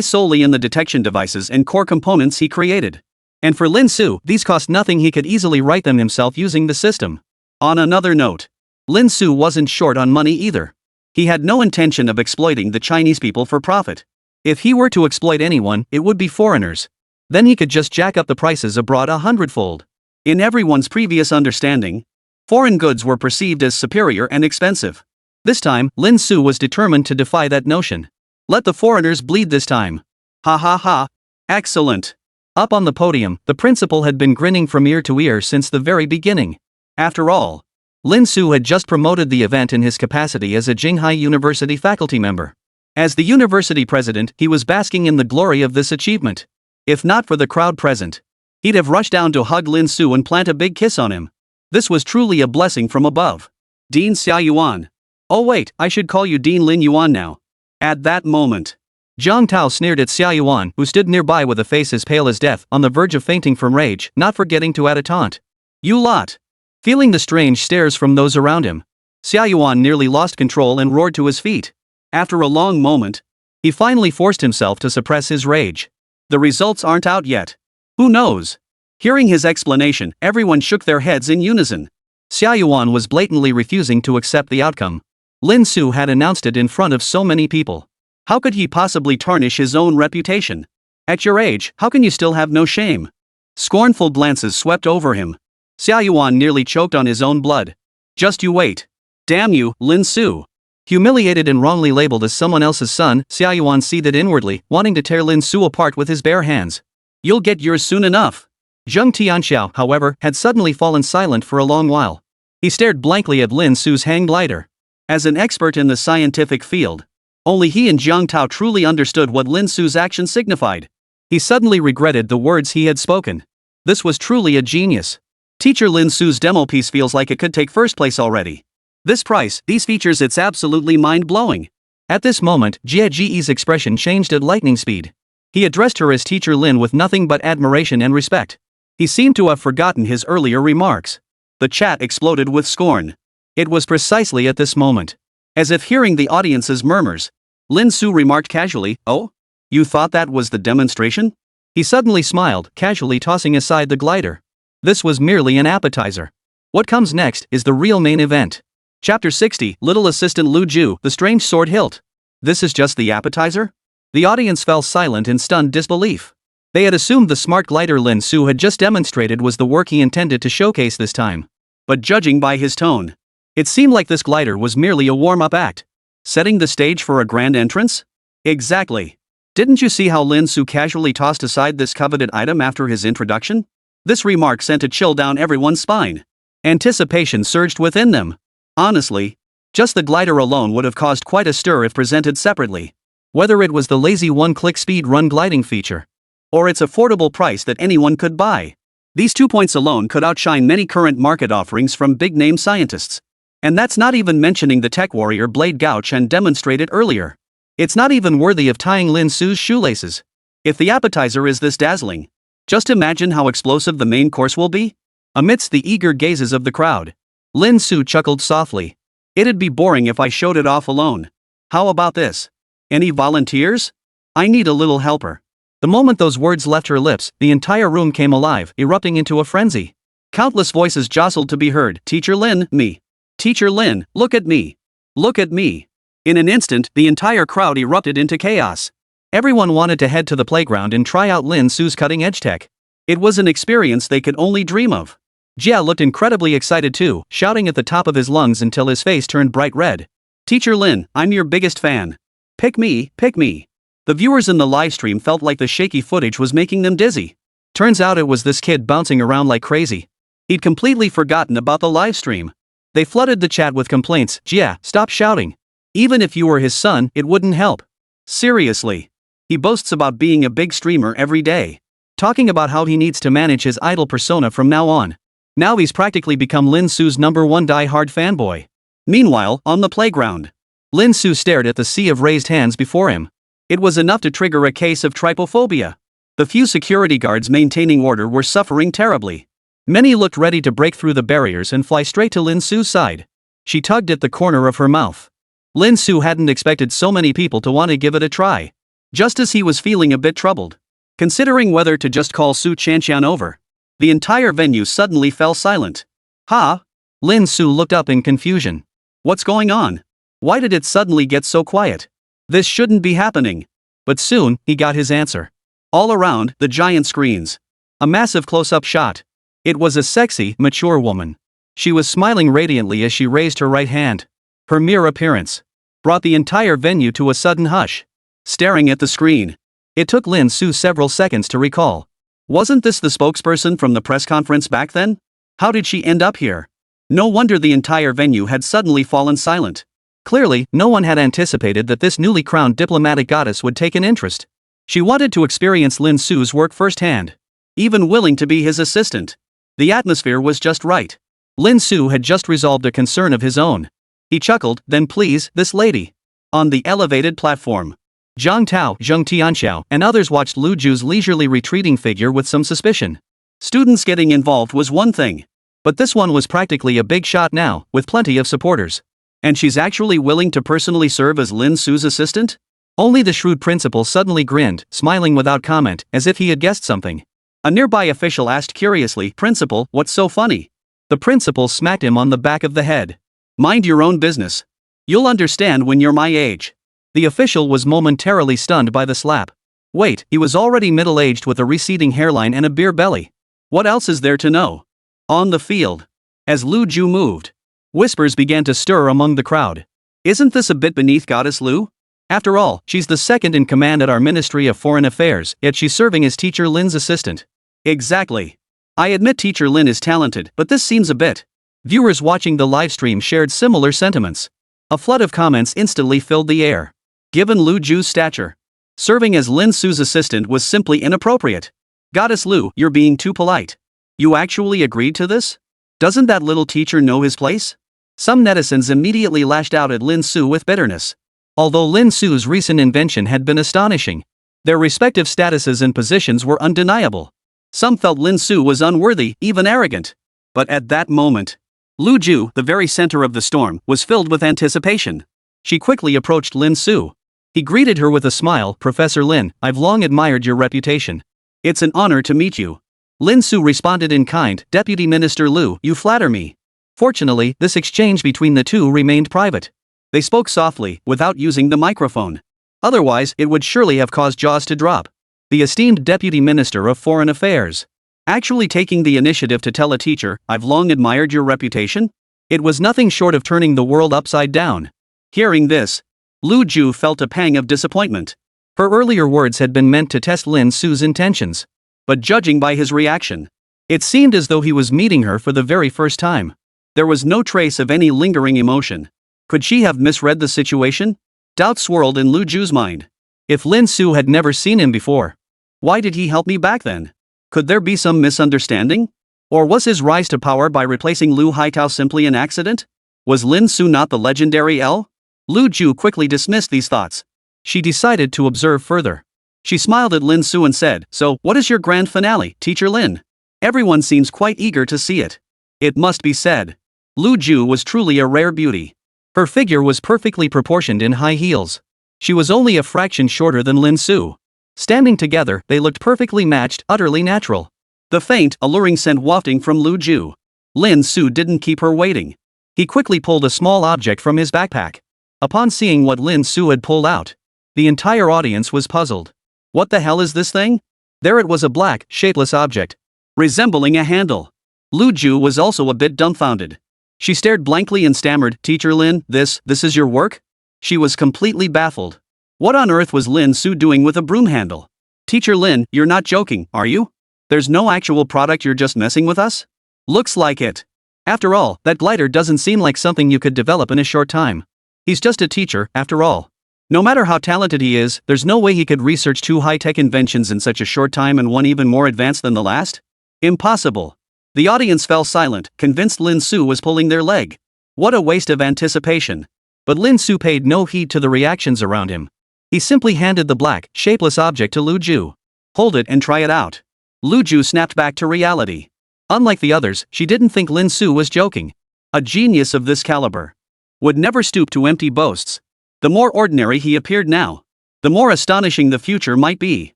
solely in the detection devices and core components he created. And for Lin Su, these cost nothing. He could easily write them himself using the system. On another note, Lin Su wasn't short on money either. He had no intention of exploiting the Chinese people for profit. If he were to exploit anyone, it would be foreigners. Then he could just jack up the prices abroad 100-fold. In everyone's previous understanding, foreign goods were perceived as superior and expensive. This time, Lin Su was determined to defy that notion. Let the foreigners bleed this time. Ha ha ha. Excellent. Up on the podium, the principal had been grinning from ear to ear since the very beginning. After all, Lin Su had just promoted the event in his capacity as a Jinghai University faculty member. As the university president, he was basking in the glory of this achievement. If not for the crowd present, he'd have rushed down to hug Lin Su and plant a big kiss on him. This was truly a blessing from above. Dean Xia Yuan. Oh wait, I should call you Dean Lin Yuan now. At that moment, Zhang Tao sneered at Xia Yuan, who stood nearby with a face as pale as death, on the verge of fainting from rage, not forgetting to add a taunt. You lot. Feeling the strange stares from those around him, Xia Yuan nearly lost control and roared to his feet. After a long moment, he finally forced himself to suppress his rage. The results aren't out yet. Who knows? Hearing his explanation, everyone shook their heads in unison. Xia Yuan was blatantly refusing to accept the outcome. Lin Su had announced it in front of so many people. How could he possibly tarnish his own reputation? At your age, how can you still have no shame? Scornful glances swept over him. Xia Yuan nearly choked on his own blood. Just you wait. Damn you, Lin Su. Humiliated and wrongly labeled as someone else's son, Xia Yuan seethed inwardly, wanting to tear Lin Su apart with his bare hands. You'll get yours soon enough. Zheng Tianxiao, however, had suddenly fallen silent for a long while. He stared blankly at Lin Su's hang glider. As an expert in the scientific field, only he and Zhang Tao truly understood what Lin Su's action signified. He suddenly regretted the words he had spoken. This was truly a genius. Teacher Lin Su's demo piece feels like it could take first place already. This price, these features, it's absolutely mind-blowing. At this moment, Jie Ji's expression changed at lightning speed. He addressed her as Teacher Lin with nothing but admiration and respect. He seemed to have forgotten his earlier remarks. The chat exploded with scorn. It was precisely at this moment, as if hearing the audience's murmurs, Lin Su remarked casually, "Oh? You thought that was the demonstration?" He suddenly smiled, casually tossing aside the glider. This was merely an appetizer. What comes next is the real main event. Chapter 60, Little Assistant Lu Ju, The Strange Sword Hilt. This is just the appetizer? The audience fell silent in stunned disbelief. They had assumed the smart glider Lin Su had just demonstrated was the work he intended to showcase this time. But judging by his tone, it seemed like this glider was merely a warm-up act. Setting the stage for a grand entrance? Exactly. Didn't you see how Lin Su casually tossed aside this coveted item after his introduction? This remark sent a chill down everyone's spine. Anticipation surged within them. Honestly, just the glider alone would have caused quite a stir if presented separately. Whether it was the lazy one-click speed run gliding feature, or its affordable price that anyone could buy. These 2 points alone could outshine many current market offerings from big-name scientists. And that's not even mentioning the tech warrior Blade Gao Chen demonstrated earlier. It's not even worthy of tying Lin Su's shoelaces. If the appetizer is this dazzling, just imagine how explosive the main course will be. Amidst the eager gazes of the crowd, Lin Su chuckled softly. It'd be boring if I showed it off alone. How about this? Any volunteers? I need a little helper. The moment those words left her lips, the entire room came alive, erupting into a frenzy. Countless voices jostled to be heard. Teacher Lin, me. Teacher Lin, look at me. Look at me. In an instant, the entire crowd erupted into chaos. Everyone wanted to head to the playground and try out Lin Su's cutting-edge tech. It was an experience they could only dream of. Jia looked incredibly excited too, shouting at the top of his lungs until his face turned bright red. Teacher Lin, I'm your biggest fan. Pick me, pick me. The viewers in the livestream felt like the shaky footage was making them dizzy. Turns out it was this kid bouncing around like crazy. He'd completely forgotten about the livestream. They flooded the chat with complaints. Jia, stop shouting. Even if you were his son, it wouldn't help. Seriously. He boasts about being a big streamer every day. Talking about how he needs to manage his idol persona from now on. Now he's practically become Lin Su's #1 die-hard fanboy. Meanwhile, on the playground, Lin Su stared at the sea of raised hands before him. It was enough to trigger a case of trypophobia. The few security guards maintaining order were suffering terribly. Many looked ready to break through the barriers and fly straight to Lin Su's side. She tugged at the corner of her mouth. Lin Su hadn't expected so many people to want to give it a try. Just as he was feeling a bit troubled, considering whether to just call Su Chanqian over, the entire venue suddenly fell silent. Ha! Lin Su looked up in confusion. What's going on? Why did it suddenly get so quiet? This shouldn't be happening. But soon, he got his answer. All around, the giant screens. A massive close-up shot. It was a sexy, mature woman. She was smiling radiantly as she raised her right hand. Her mere appearance brought the entire venue to a sudden hush. Staring at the screen, it took Lin Su several seconds to recall. Wasn't this the spokesperson from the press conference back then? How did she end up here? No wonder the entire venue had suddenly fallen silent. Clearly, no one had anticipated that this newly crowned diplomatic goddess would take an interest. She wanted to experience Lin Su's work firsthand. Even willing to be his assistant. The atmosphere was just right. Lin Su had just resolved a concern of his own. He chuckled, then please, this lady. On the elevated platform, Zhang Tao, Zheng Tianxiao, and others watched Lu Ju's leisurely retreating figure with some suspicion. Students getting involved was one thing. But this one was practically a big shot now, with plenty of supporters. And she's actually willing to personally serve as Lin Su's assistant? Only the shrewd principal suddenly grinned, smiling without comment, as if he had guessed something. A nearby official asked curiously, Principal, what's so funny? The principal smacked him on the back of the head. Mind your own business. You'll understand when you're my age. The official was momentarily stunned by the slap. Wait, he was already middle-aged with a receding hairline and a beer belly. What else is there to know? On the field, as Lu Ju moved, whispers began to stir among the crowd. Isn't this a bit beneath Goddess Lu? After all, she's the second in command at our Ministry of Foreign Affairs, yet she's serving as Teacher Lin's assistant. Exactly. I admit Teacher Lin is talented, but this seems a bit. Viewers watching the livestream shared similar sentiments. A flood of comments instantly filled the air. Given Lu Ju's stature, serving as Lin Su's assistant was simply inappropriate. Goddess Lu, you're being too polite. You actually agreed to this? Doesn't that little teacher know his place? Some netizens immediately lashed out at Lin Su with bitterness. Although Lin Su's recent invention had been astonishing, their respective statuses and positions were undeniable. Some felt Lin Su was unworthy, even arrogant. But at that moment, Lu Ju, the very center of the storm, was filled with anticipation. She quickly approached Lin Su. He greeted her with a smile. Professor Lin, I've long admired your reputation. It's an honor to meet you. Lin Su responded in kind. Deputy Minister Lu, you flatter me. Fortunately, this exchange between the two remained private. They spoke softly, without using the microphone. Otherwise, it would surely have caused jaws to drop. The esteemed Deputy Minister of Foreign Affairs actually taking the initiative to tell a teacher, I've long admired your reputation? It was nothing short of turning the world upside down. Hearing this, Lu Ju felt a pang of disappointment. Her earlier words had been meant to test Lin Su's intentions. But judging by his reaction, it seemed as though he was meeting her for the very first time. There was no trace of any lingering emotion. Could she have misread the situation? Doubt swirled in Lu Ju's mind. If Lin Su had never seen him before, why did he help me back then? Could there be some misunderstanding? Or was his rise to power by replacing Lu Haitao simply an accident? Was Lin Su not the legendary L? Lu Ju quickly dismissed these thoughts. She decided to observe further. She smiled at Lin Su and said, So, what is your grand finale, Teacher Lin? Everyone seems quite eager to see it. It must be said, Lu Ju was truly a rare beauty. Her figure was perfectly proportioned in high heels. She was only a fraction shorter than Lin Su. Standing together, they looked perfectly matched, utterly natural. The faint, alluring scent wafting from Lu Ju. Lin Su didn't keep her waiting. He quickly pulled a small object from his backpack. Upon seeing what Lin Su had pulled out, the entire audience was puzzled. What the hell is this thing? There it was, a black, shapeless object, resembling a handle. Lu Ju was also a bit dumbfounded. She stared blankly and stammered, "Teacher Lin, this is your work?" She was completely baffled. What on earth was Lin Su doing with a broom handle? "Teacher Lin, you're not joking, are you? There's no actual product, you're just messing with us?" Looks like it. After all, that glider doesn't seem like something you could develop in a short time. He's just a teacher, after all. No matter how talented he is, there's no way he could research 2 high-tech inventions in such a short time, and one even more advanced than the last. Impossible. The audience fell silent, convinced Lin Su was pulling their leg. What a waste of anticipation. But Lin Su paid no heed to the reactions around him. He simply handed the black, shapeless object to Lu Ju. "Hold it and try it out." Lu Ju snapped back to reality. Unlike the others, she didn't think Lin Su was joking. A genius of this caliber would never stoop to empty boasts. The more ordinary he appeared now, the more astonishing the future might be.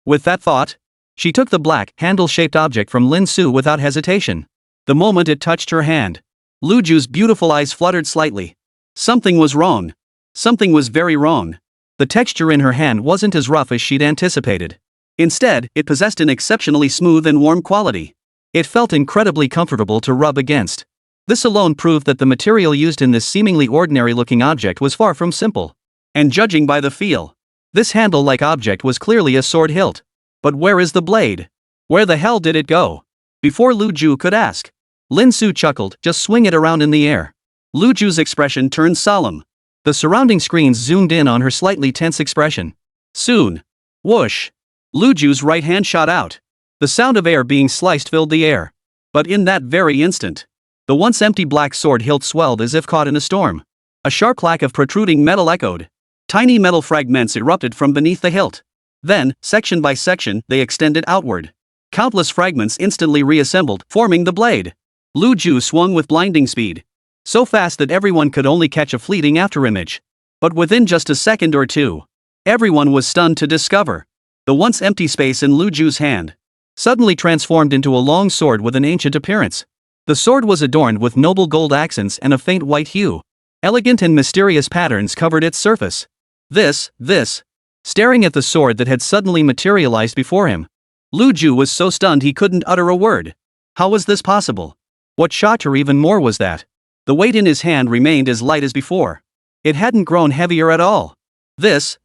With that thought, she took the black, handle-shaped object from Lin Su without hesitation. The moment it touched her hand, Lu Ju's beautiful eyes fluttered slightly. Something was wrong. Something was very wrong. The texture in her hand wasn't as rough as she'd anticipated. Instead, it possessed an exceptionally smooth and warm quality. It felt incredibly comfortable to rub against. This alone proved that the material used in this seemingly ordinary-looking object was far from simple. And judging by the feel, this handle-like object was clearly a sword hilt. But where is the blade? Where the hell did it go? Before Lu Ju could ask, Lin Su chuckled, "Just swing it around in the air." Lu Ju's expression turned solemn. The surrounding screens zoomed in on her slightly tense expression. Soon, whoosh, Lu Ju's right hand shot out. The sound of air being sliced filled the air. But in that very instant, the once empty black sword hilt swelled as if caught in a storm. A sharp clack of protruding metal echoed. Tiny metal fragments erupted from beneath the hilt. Then, section by section, they extended outward. Countless fragments instantly reassembled, forming the blade. Lu Ju swung with blinding speed, so fast that everyone could only catch a fleeting afterimage. But within just a second or two, everyone was stunned to discover the once empty space in Lu Ju's hand suddenly transformed into a long sword with an ancient appearance. The sword was adorned with noble gold accents and a faint white hue. Elegant and mysterious patterns covered its surface. This. Staring at the sword that had suddenly materialized before him, Lu Ju was so stunned he couldn't utter a word. How was this possible? What shocked her even more was that the weight in his hand remained as light as before. It hadn't grown heavier at all. This.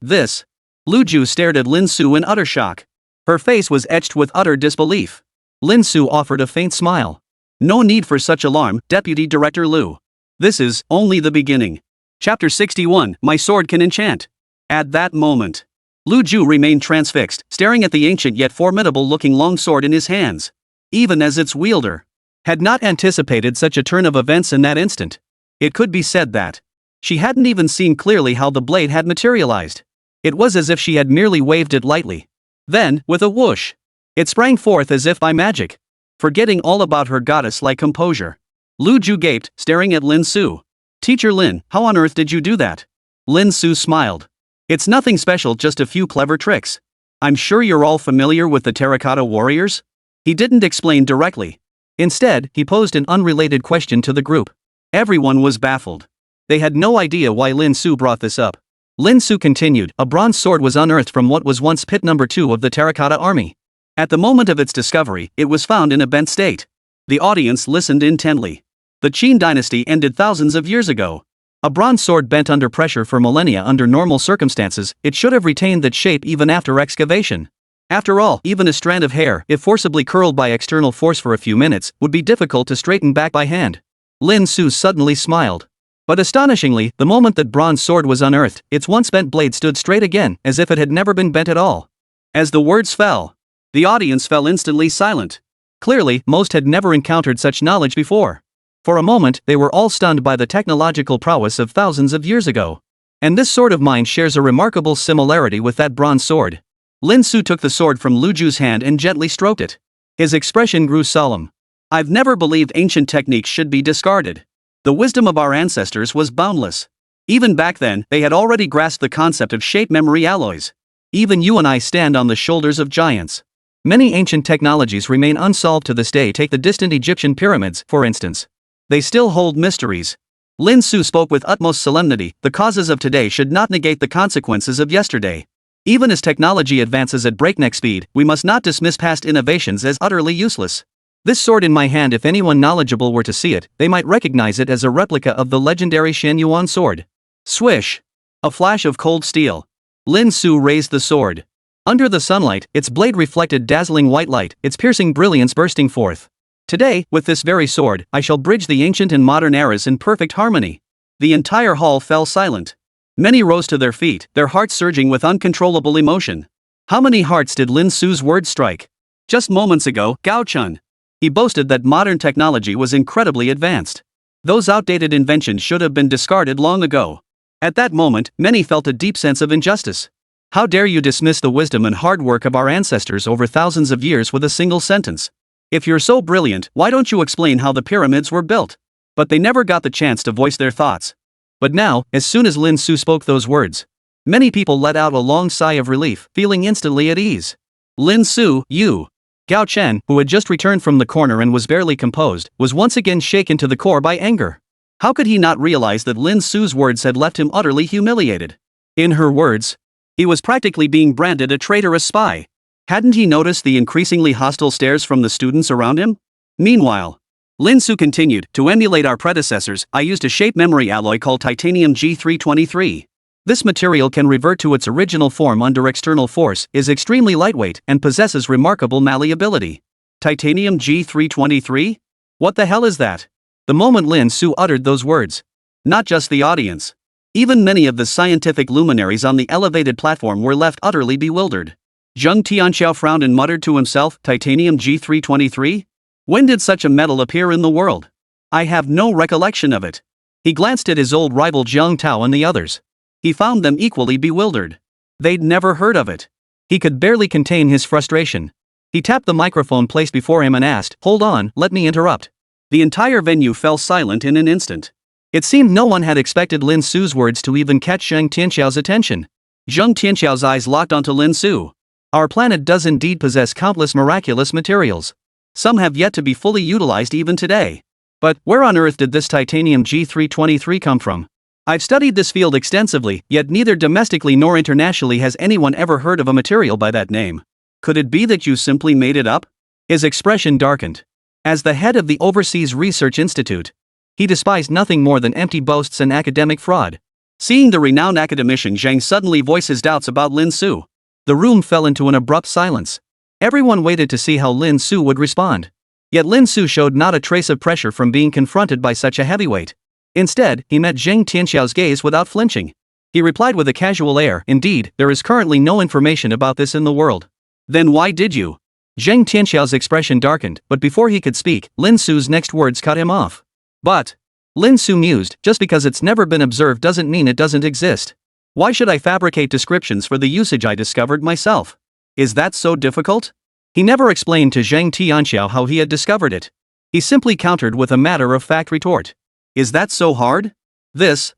Lu Ju stared at Lin Su in utter shock. Her face was etched with utter disbelief. Lin Su offered a faint smile. "No need for such alarm, Deputy Director Lu. This is only the beginning." Chapter 61, My Sword Can Enchant. At that moment, Lu Ju remained transfixed, staring at the ancient yet formidable-looking long sword in his hands. Even as its wielder had not anticipated such a turn of events in that instant. It could be said that she hadn't even seen clearly how the blade had materialized. It was as if she had merely waved it lightly. Then, with a whoosh, it sprang forth as if by magic. Forgetting all about her goddess-like composure, Lu Ju gaped, staring at Lin Su. "Teacher Lin, how on earth did you do that?" Lin Su smiled. "It's nothing special, just a few clever tricks. I'm sure you're all familiar with the terracotta warriors?" He didn't explain directly. Instead, he posed an unrelated question to the group. Everyone was baffled. They had no idea why Lin Su brought this up. Lin Su continued, "A bronze sword was unearthed from what was once pit number 2 of the terracotta army. At the moment of its discovery, it was found in a bent state." The audience listened intently. The Qin dynasty ended thousands of years ago. A bronze sword bent under pressure for millennia under normal circumstances, it should have retained that shape even after excavation. After all, even a strand of hair, if forcibly curled by external force for a few minutes, would be difficult to straighten back by hand. Lin Su suddenly smiled. But astonishingly, the moment that bronze sword was unearthed, its once bent blade stood straight again, as if it had never been bent at all. As the words fell, the audience fell instantly silent. Clearly, most had never encountered such knowledge before. For a moment, they were all stunned by the technological prowess of thousands of years ago. And this sword of mine shares a remarkable similarity with that bronze sword. Lin Su took the sword from Lu Ju's hand and gently stroked it. His expression grew solemn. "I've never believed ancient techniques should be discarded. The wisdom of our ancestors was boundless. Even back then, they had already grasped the concept of shape memory alloys. Even you and I stand on the shoulders of giants. Many ancient technologies remain unsolved to this day. Take the distant Egyptian pyramids, for instance. They still hold mysteries. Lin Su spoke with utmost solemnity. The causes of today should not negate the consequences of yesterday. Even as technology advances at breakneck speed, we must not dismiss past innovations as utterly useless. This sword in my hand, if anyone knowledgeable were to see it, they might recognize it as a replica of the legendary Shen Yuan sword. Swish! A flash of cold steel. Lin Su raised the sword. Under the sunlight, its blade reflected dazzling white light, its piercing brilliance bursting forth. Today, with this very sword, I shall bridge the ancient and modern eras in perfect harmony. The entire hall fell silent. Many rose to their feet, their hearts surging with uncontrollable emotion. How many hearts did Lin Su's words strike? Just moments ago, Gao Chun. He boasted that modern technology was incredibly advanced. Those outdated inventions should have been discarded long ago. At that moment, many felt a deep sense of injustice. How dare you dismiss the wisdom and hard work of our ancestors over thousands of years with a single sentence? If you're so brilliant, why don't you explain how the pyramids were built? But they never got the chance to voice their thoughts. But now, as soon as Lin Su spoke those words, many people let out a long sigh of relief, feeling instantly at ease. Lin Su, you. Gao Chen, who had just returned from the corner and was barely composed, was once again shaken to the core by anger. How could he not realize that Lin Su's words had left him utterly humiliated? In her words, he was practically being branded a traitorous spy. Hadn't he noticed the increasingly hostile stares from the students around him? Meanwhile, Lin Su continued, to emulate our predecessors, I used a shape memory alloy called titanium G323. This material can revert to its original form under external force, is extremely lightweight, and possesses remarkable malleability. Titanium G323? What the hell is that? The moment Lin Su uttered those words, not just the audience. Even many of the scientific luminaries on the elevated platform were left utterly bewildered. Zheng Tianxiao frowned and muttered to himself, Titanium G323? When did such a metal appear in the world? I have no recollection of it. He glanced at his old rival Jiang Tao and the others. He found them equally bewildered. They'd never heard of it. He could barely contain his frustration. He tapped the microphone placed before him and asked, Hold on, let me interrupt. The entire venue fell silent in an instant. It seemed no one had expected Lin Su's words to even catch Zheng Tianxiao's attention. Zheng Tianxiao's eyes locked onto Lin Su. Our planet does indeed possess countless miraculous materials. Some have yet to be fully utilized even today. But where on earth did this titanium G323 come from? I've studied this field extensively, yet neither domestically nor internationally has anyone ever heard of a material by that name. Could it be that you simply made it up? His expression darkened. As the head of the Overseas Research Institute, he despised nothing more than empty boasts and academic fraud. Seeing the renowned academician Zhang suddenly voice his doubts about Lin Su, the room fell into an abrupt silence. Everyone waited to see how Lin Su would respond. Yet Lin Su showed not a trace of pressure from being confronted by such a heavyweight. Instead, he met Zheng Tianxiao's gaze without flinching. He replied with a casual air, Indeed, there is currently no information about this in the world. Then why did you? Zheng Tianxiao's expression darkened, but before he could speak, Lin Su's next words cut him off. But, Lin Su mused, just because it's never been observed doesn't mean it doesn't exist. Why should I fabricate descriptions for the usage I discovered myself? Is that so difficult? He never explained to Zheng Tianxiao how he had discovered it. He simply countered with a matter-of-fact retort. Is that so hard? This.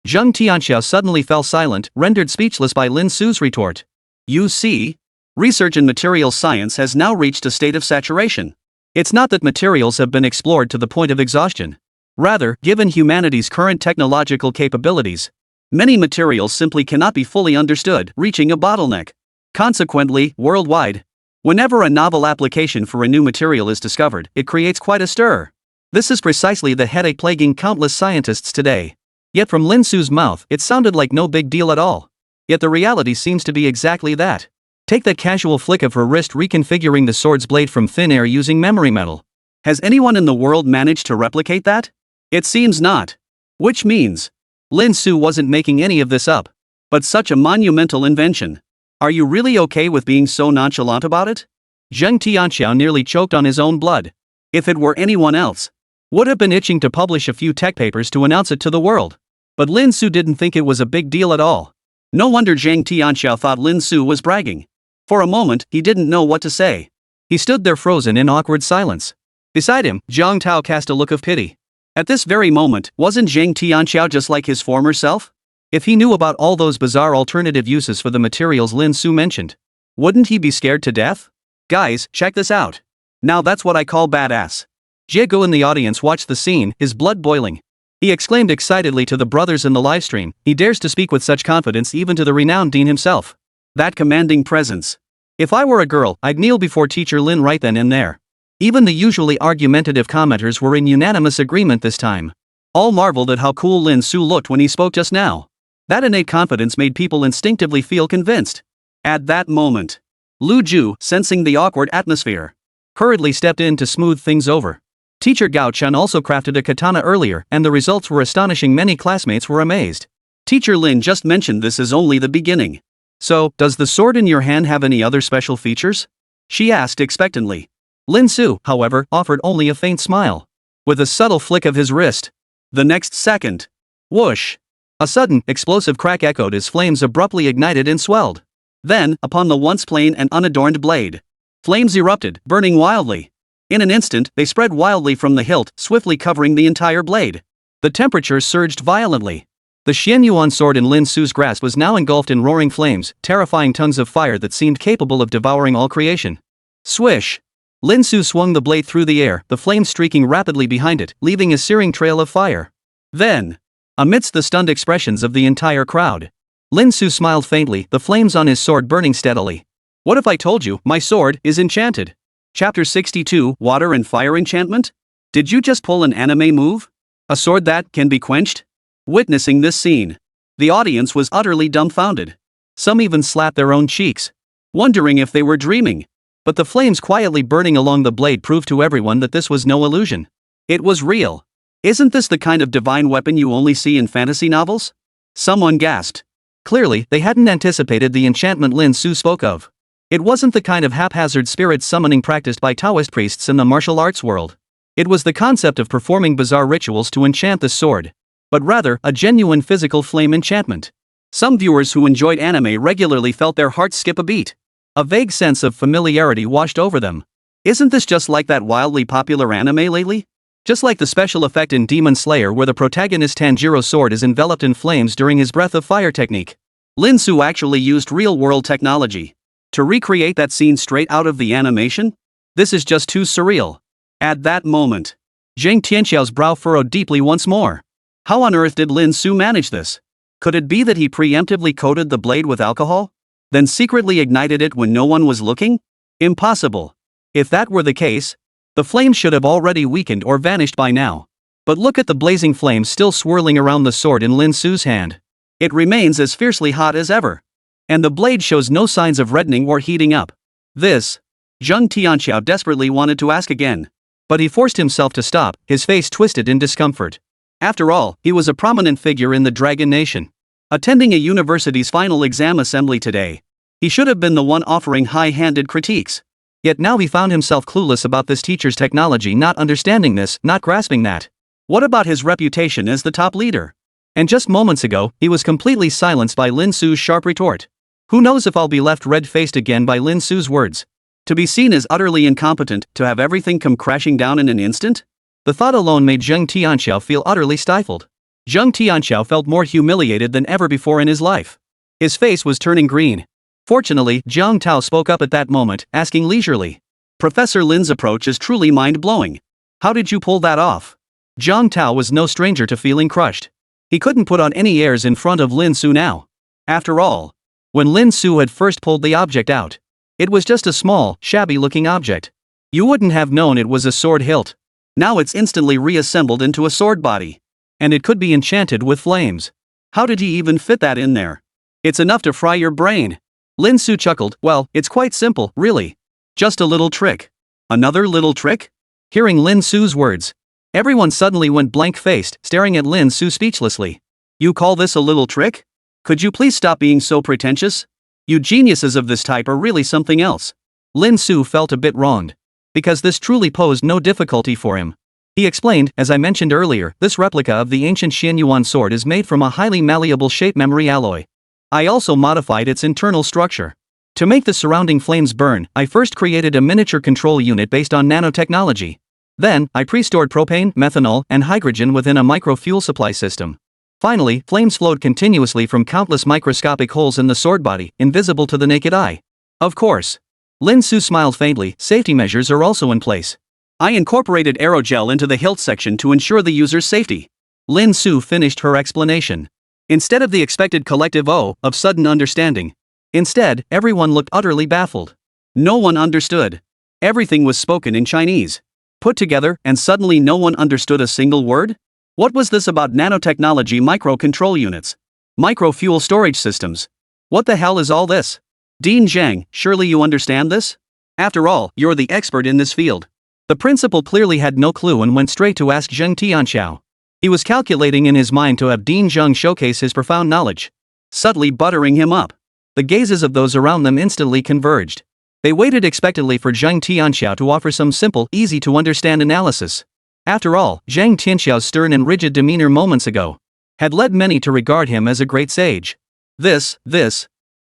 Zheng Tianxiao suddenly fell silent, rendered speechless by Lin Su's retort. You see, research in materials science has now reached a state of saturation. It's not that materials have been explored to the point of exhaustion. Rather, given humanity's current technological capabilities, many materials simply cannot be fully understood, reaching a bottleneck. Consequently, worldwide, whenever a novel application for a new material is discovered, it creates quite a stir. This is precisely the headache plaguing countless scientists today. Yet from Lin Su's mouth, it sounded like no big deal at all. Yet the reality seems to be exactly that. Take that casual flick of her wrist reconfiguring the sword's blade from thin air using memory metal. Has anyone in the world managed to replicate that? It seems not. Which means, Lin Su wasn't making any of this up. But such a monumental invention. Are you really okay with being so nonchalant about it? Zheng Tianxiao nearly choked on his own blood. If it were anyone else, would have been itching to publish a few tech papers to announce it to the world. But Lin Su didn't think it was a big deal at all. No wonder Zheng Tianxiao thought Lin Su was bragging. For a moment, he didn't know what to say. He stood there frozen in awkward silence. Beside him, Jiang Tao cast a look of pity. At this very moment, wasn't Zhang Tianxiao just like his former self? If he knew about all those bizarre alternative uses for the materials Lin Su mentioned, wouldn't he be scared to death? Guys, check this out. Now that's what I call badass. Jiegu in the audience watched the scene, his blood boiling. He exclaimed excitedly to the brothers in the livestream, he dares to speak with such confidence even to the renowned dean himself. That commanding presence. If I were a girl, I'd kneel before teacher Lin right then and there. Even the usually argumentative commenters were in unanimous agreement this time. All marveled at how cool Lin Su looked when he spoke just now. That innate confidence made people instinctively feel convinced. At that moment, Lu Ju, sensing the awkward atmosphere, hurriedly stepped in to smooth things over. Teacher Gao Chen also crafted a katana earlier, and the results were astonishing. Many classmates were amazed. Teacher Lin just mentioned this is only the beginning. So, does the sword in your hand have any other special features? She asked expectantly. Lin Su, however, offered only a faint smile, with a subtle flick of his wrist. The next second, whoosh! A sudden, explosive crack echoed as flames abruptly ignited and swelled. Then, upon the once plain and unadorned blade, flames erupted, burning wildly. In an instant, they spread wildly from the hilt, swiftly covering the entire blade. The temperature surged violently. The Xianyuan sword in Lin Su's grasp was now engulfed in roaring flames, terrifying tongues of fire that seemed capable of devouring all creation. Swish! Lin Su swung the blade through the air, the flames streaking rapidly behind it, leaving a searing trail of fire. Then, amidst the stunned expressions of the entire crowd, Lin Su smiled faintly, the flames on his sword burning steadily. What if I told you, my sword is enchanted? Chapter 62, Water and Fire Enchantment? Did you just pull an anime move? A sword that can be quenched? Witnessing this scene, the audience was utterly dumbfounded. Some even slapped their own cheeks, wondering if they were dreaming. But the flames quietly burning along the blade proved to everyone that this was no illusion. It was real. Isn't this the kind of divine weapon you only see in fantasy novels? Someone gasped. Clearly, they hadn't anticipated the enchantment Lin Su spoke of. It wasn't the kind of haphazard spirit summoning practiced by Taoist priests in the martial arts world. It was the concept of performing bizarre rituals to enchant the sword, but rather a genuine physical flame enchantment. Some viewers who enjoyed anime regularly felt their hearts skip a beat. A vague sense of familiarity washed over them. Isn't this just like that wildly popular anime lately? Just like the special effect in Demon Slayer where the protagonist Tanjiro's sword is enveloped in flames during his breath of fire technique. Lin Su actually used real-world technology to recreate that scene straight out of the animation? This is just too surreal. At that moment, Zhang Tianxiao's brow furrowed deeply once more. How on earth did Lin Su manage this? Could it be that he preemptively coated the blade with alcohol, then secretly ignited it when no one was looking? Impossible. If that were the case, the flames should have already weakened or vanished by now. But look at the blazing flames still swirling around the sword in Lin Su's hand. It remains as fiercely hot as ever. And the blade shows no signs of reddening or heating up. This, Zhang Tianxiao desperately wanted to ask again. But he forced himself to stop, his face twisted in discomfort. After all, he was a prominent figure in the Dragon Nation, attending a university's final exam assembly today. He should have been the one offering high-handed critiques. Yet now he found himself clueless about this teacher's technology, not understanding this, not grasping that. What about his reputation as the top leader? And just moments ago, he was completely silenced by Lin Su's sharp retort. Who knows if I'll be left red-faced again by Lin Su's words? To be seen as utterly incompetent, to have everything come crashing down in an instant? The thought alone made Zhang Tianxiao feel utterly stifled. Zhang Tianxiao felt more humiliated than ever before in his life. His face was turning green. Fortunately, Jiang Tao spoke up at that moment, asking leisurely. Professor Lin's approach is truly mind-blowing. How did you pull that off? Jiang Tao was no stranger to feeling crushed. He couldn't put on any airs in front of Lin Su now. After all, when Lin Su had first pulled the object out, it was just a small, shabby-looking object. You wouldn't have known it was a sword hilt. Now it's instantly reassembled into a sword body. And it could be enchanted with flames. How did he even fit that in there? It's enough to fry your brain. Lin Su chuckled. Well, it's quite simple, really. Just a little trick. Another little trick? Hearing Lin Su's words, everyone suddenly went blank-faced, staring at Lin Su speechlessly. You call this a little trick? Could you please stop being so pretentious? You geniuses of this type are really something else. Lin Su felt a bit wronged, because this truly posed no difficulty for him. He explained, as I mentioned earlier, this replica of the ancient Xianyuan sword is made from a highly malleable shape memory alloy. I also modified its internal structure. To make the surrounding flames burn, I first created a miniature control unit based on nanotechnology. Then, I pre-stored propane, methanol, and hydrogen within a micro-fuel supply system. Finally, flames flowed continuously from countless microscopic holes in the sword body, invisible to the naked eye. Of course. Lin Su smiled faintly. Safety measures are also in place. I incorporated aerogel into the hilt section to ensure the user's safety. Lin Su finished her explanation. Instead of the expected collective "oh" of sudden understanding. Instead, everyone looked utterly baffled. No one understood. Everything was spoken in Chinese. Put together, and suddenly no one understood a single word? What was this about nanotechnology micro-control units? Micro-fuel storage systems? What the hell is all this? Dean Zhang, surely you understand this? After all, you're the expert in this field. The principal clearly had no clue and went straight to ask Zheng Tianxiao. He was calculating in his mind to have Dean Zheng showcase his profound knowledge, subtly buttering him up. The gazes of those around them instantly converged. They waited expectantly for Zheng Tianxiao to offer some simple, easy-to-understand analysis. After all, Zheng Tianxiao's stern and rigid demeanor moments ago had led many to regard him as a great sage. Zheng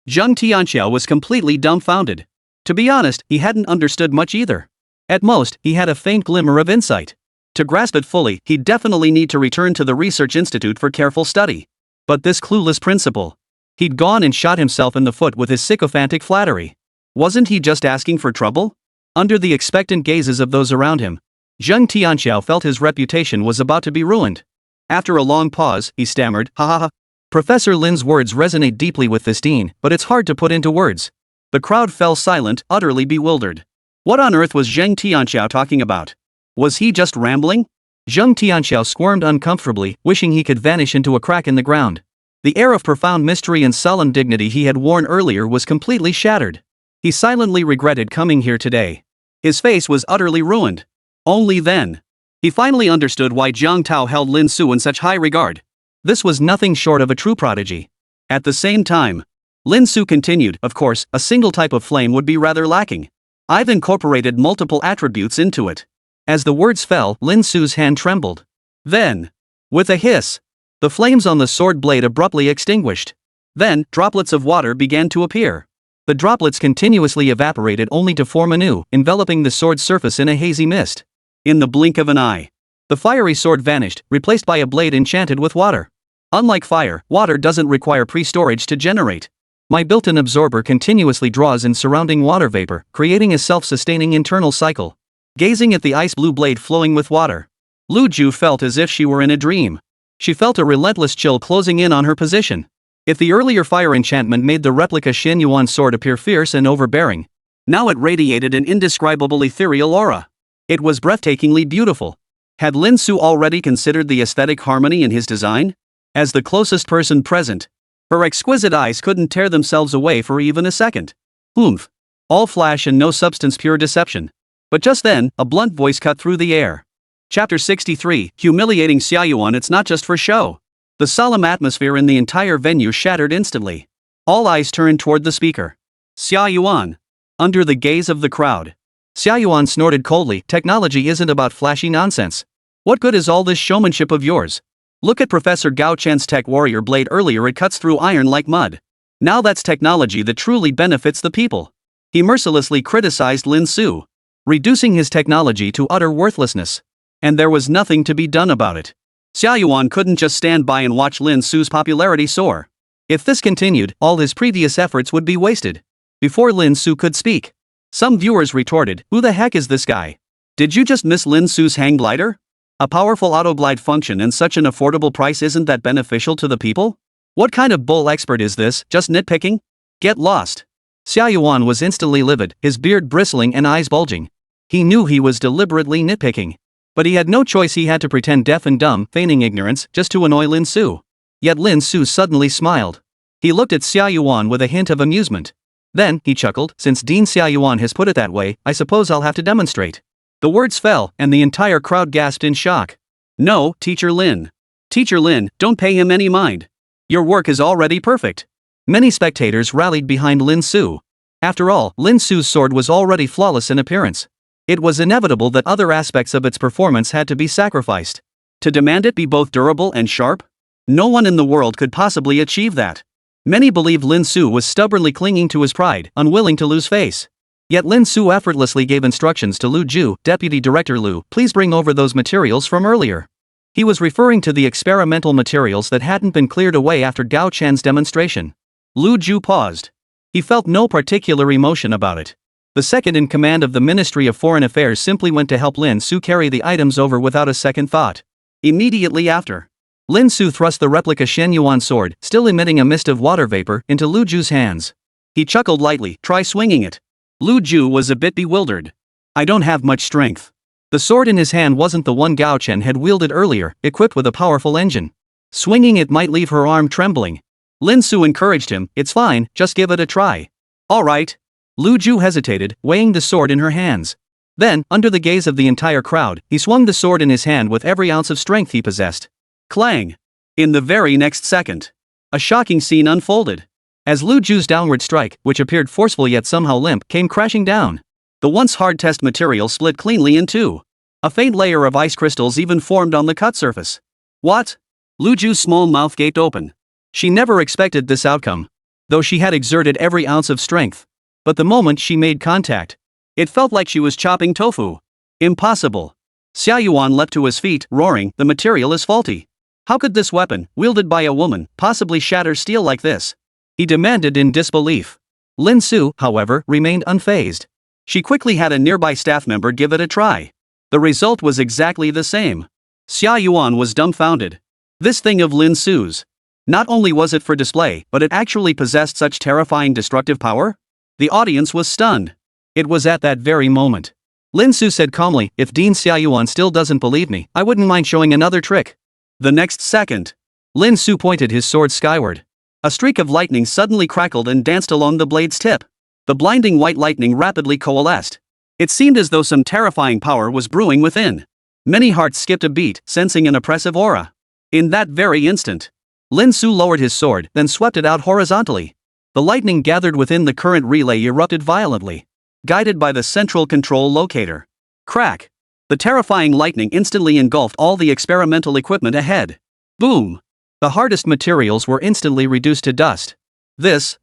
Tianxiao was completely dumbfounded. To be honest, he hadn't understood much either. At most, he had a faint glimmer of insight. To grasp it fully, he'd definitely need to return to the research institute for careful study. But this clueless principal, he'd gone and shot himself in the foot with his sycophantic flattery. Wasn't he just asking for trouble? Under the expectant gazes of those around him, Zheng Tianxiao felt his reputation was about to be ruined. After a long pause, he stammered, "Ha ha ha." Professor Lin's words resonate deeply with this dean, but it's hard to put into words. The crowd fell silent, utterly bewildered. What on earth was Zheng Tianxiao talking about? Was he just rambling? Zheng Tianxiao squirmed uncomfortably, wishing he could vanish into a crack in the ground. The air of profound mystery and sullen dignity he had worn earlier was completely shattered. He silently regretted coming here today. His face was utterly ruined. Only then, he finally understood why Jiang Tao held Lin Su in such high regard. This was nothing short of a true prodigy. At the same time, Lin Su continued, "Of course, a single type of flame would be rather lacking. I've incorporated multiple attributes into it." As the words fell, Lin Su's hand trembled. Then, with a hiss, the flames on the sword blade abruptly extinguished. Then, droplets of water began to appear. The droplets continuously evaporated only to form anew, enveloping the sword's surface in a hazy mist. In the blink of an eye, the fiery sword vanished, replaced by a blade enchanted with water. Unlike fire, water doesn't require pre-storage to generate. My built-in absorber continuously draws in surrounding water vapor, creating a self-sustaining internal cycle. Gazing at the ice-blue blade flowing with water, Lu Ju felt as if she were in a dream. She felt a relentless chill closing in on her position. If the earlier fire enchantment made the replica Xin Yuan sword appear fierce and overbearing, now it radiated an indescribable ethereal aura. It was breathtakingly beautiful. Had Lin Su already considered the aesthetic harmony in his design? As the closest person present, her exquisite eyes couldn't tear themselves away for even a second. Oomph. All flash and no substance, pure deception. But just then, a blunt voice cut through the air. Chapter 63, Humiliating Xia Yuan. It's not just for show. The solemn atmosphere in the entire venue shattered instantly. All eyes turned toward the speaker. Xia Yuan. Under the gaze of the crowd, Xia Yuan snorted coldly. Technology isn't about flashy nonsense. What good is all this showmanship of yours? Look at Professor Gao Chen's tech warrior blade earlier, it cuts through iron like mud. Now that's technology that truly benefits the people. He mercilessly criticized Lin Su, reducing his technology to utter worthlessness. And there was nothing to be done about it. Xia Yuan couldn't just stand by and watch Lin Su's popularity soar. If this continued, all his previous efforts would be wasted. Before Lin Su could speak, some viewers retorted, "Who the heck is this guy? Did you just miss Lin Su's hang glider? A powerful auto-glide function and such an affordable price, isn't that beneficial to the people? What kind of bull expert is this, just nitpicking? Get lost." Xia Yuan was instantly livid, his beard bristling and eyes bulging. He knew he was deliberately nitpicking. But he had no choice, he had to pretend deaf and dumb, feigning ignorance, just to annoy Lin Su. Yet Lin Su suddenly smiled. He looked at Xia Yuan with a hint of amusement. Then, he chuckled, "Since Dean Xia Yuan has put it that way, I suppose I'll have to demonstrate." The words fell, and the entire crowd gasped in shock. "No, Teacher Lin. Teacher Lin, don't pay him any mind. Your work is already perfect." Many spectators rallied behind Lin Su. After all, Lin Su's sword was already flawless in appearance. It was inevitable that other aspects of its performance had to be sacrificed. To demand it be both durable and sharp? No one in the world could possibly achieve that. Many believed Lin Su was stubbornly clinging to his pride, unwilling to lose face. Yet Lin Su effortlessly gave instructions to Lu Ju, Deputy Director Lu, please bring over those materials from earlier. He was referring to the experimental materials that hadn't been cleared away after Gao Chen's demonstration. Lu Ju paused. He felt no particular emotion about it. The second in command of the Ministry of Foreign Affairs simply went to help Lin Su carry the items over without a second thought. Immediately after, Lin Su thrust the replica Shen Yuan sword, still emitting a mist of water vapor, into Lu Ju's hands. He chuckled lightly, try swinging it. Lu Ju was a bit bewildered. I don't have much strength. The sword in his hand wasn't the one Gao Chen had wielded earlier, equipped with a powerful engine. Swinging it might leave her arm trembling. Lin Su encouraged him, it's fine, just give it a try. Alright. Lu Ju hesitated, weighing the sword in her hands. Then, under the gaze of the entire crowd, he swung the sword in his hand with every ounce of strength he possessed. Clang! In the very next second, a shocking scene unfolded. As Lu Ju's downward strike, which appeared forceful yet somehow limp, came crashing down, the once hard test material split cleanly in two. A faint layer of ice crystals even formed on the cut surface. What? Lu Ju's small mouth gaped open. She never expected this outcome, though she had exerted every ounce of strength. But the moment she made contact, it felt like she was chopping tofu. Impossible. Xia Yuan leapt to his feet, roaring, the material is faulty. How could this weapon, wielded by a woman, possibly shatter steel like this? He demanded in disbelief. Lin Su, however, remained unfazed. She quickly had a nearby staff member give it a try. The result was exactly the same. Xia Yuan was dumbfounded. This thing of Lin Su's. Not only was it for display, but it actually possessed such terrifying destructive power? The audience was stunned. It was at that very moment. Lin Su said calmly, if Dean Xia Yuan still doesn't believe me, I wouldn't mind showing another trick. The next second, Lin Su pointed his sword skyward. A streak of lightning suddenly crackled and danced along the blade's tip. The blinding white lightning rapidly coalesced. It seemed as though some terrifying power was brewing within. Many hearts skipped a beat, sensing an oppressive aura. In that very instant, Lin Su lowered his sword, then swept it out horizontally. The lightning gathered within the current relay erupted violently, guided by the central control locator. Crack! The terrifying lightning instantly engulfed all the experimental equipment ahead. Boom! The hardest materials were instantly reduced to dust. The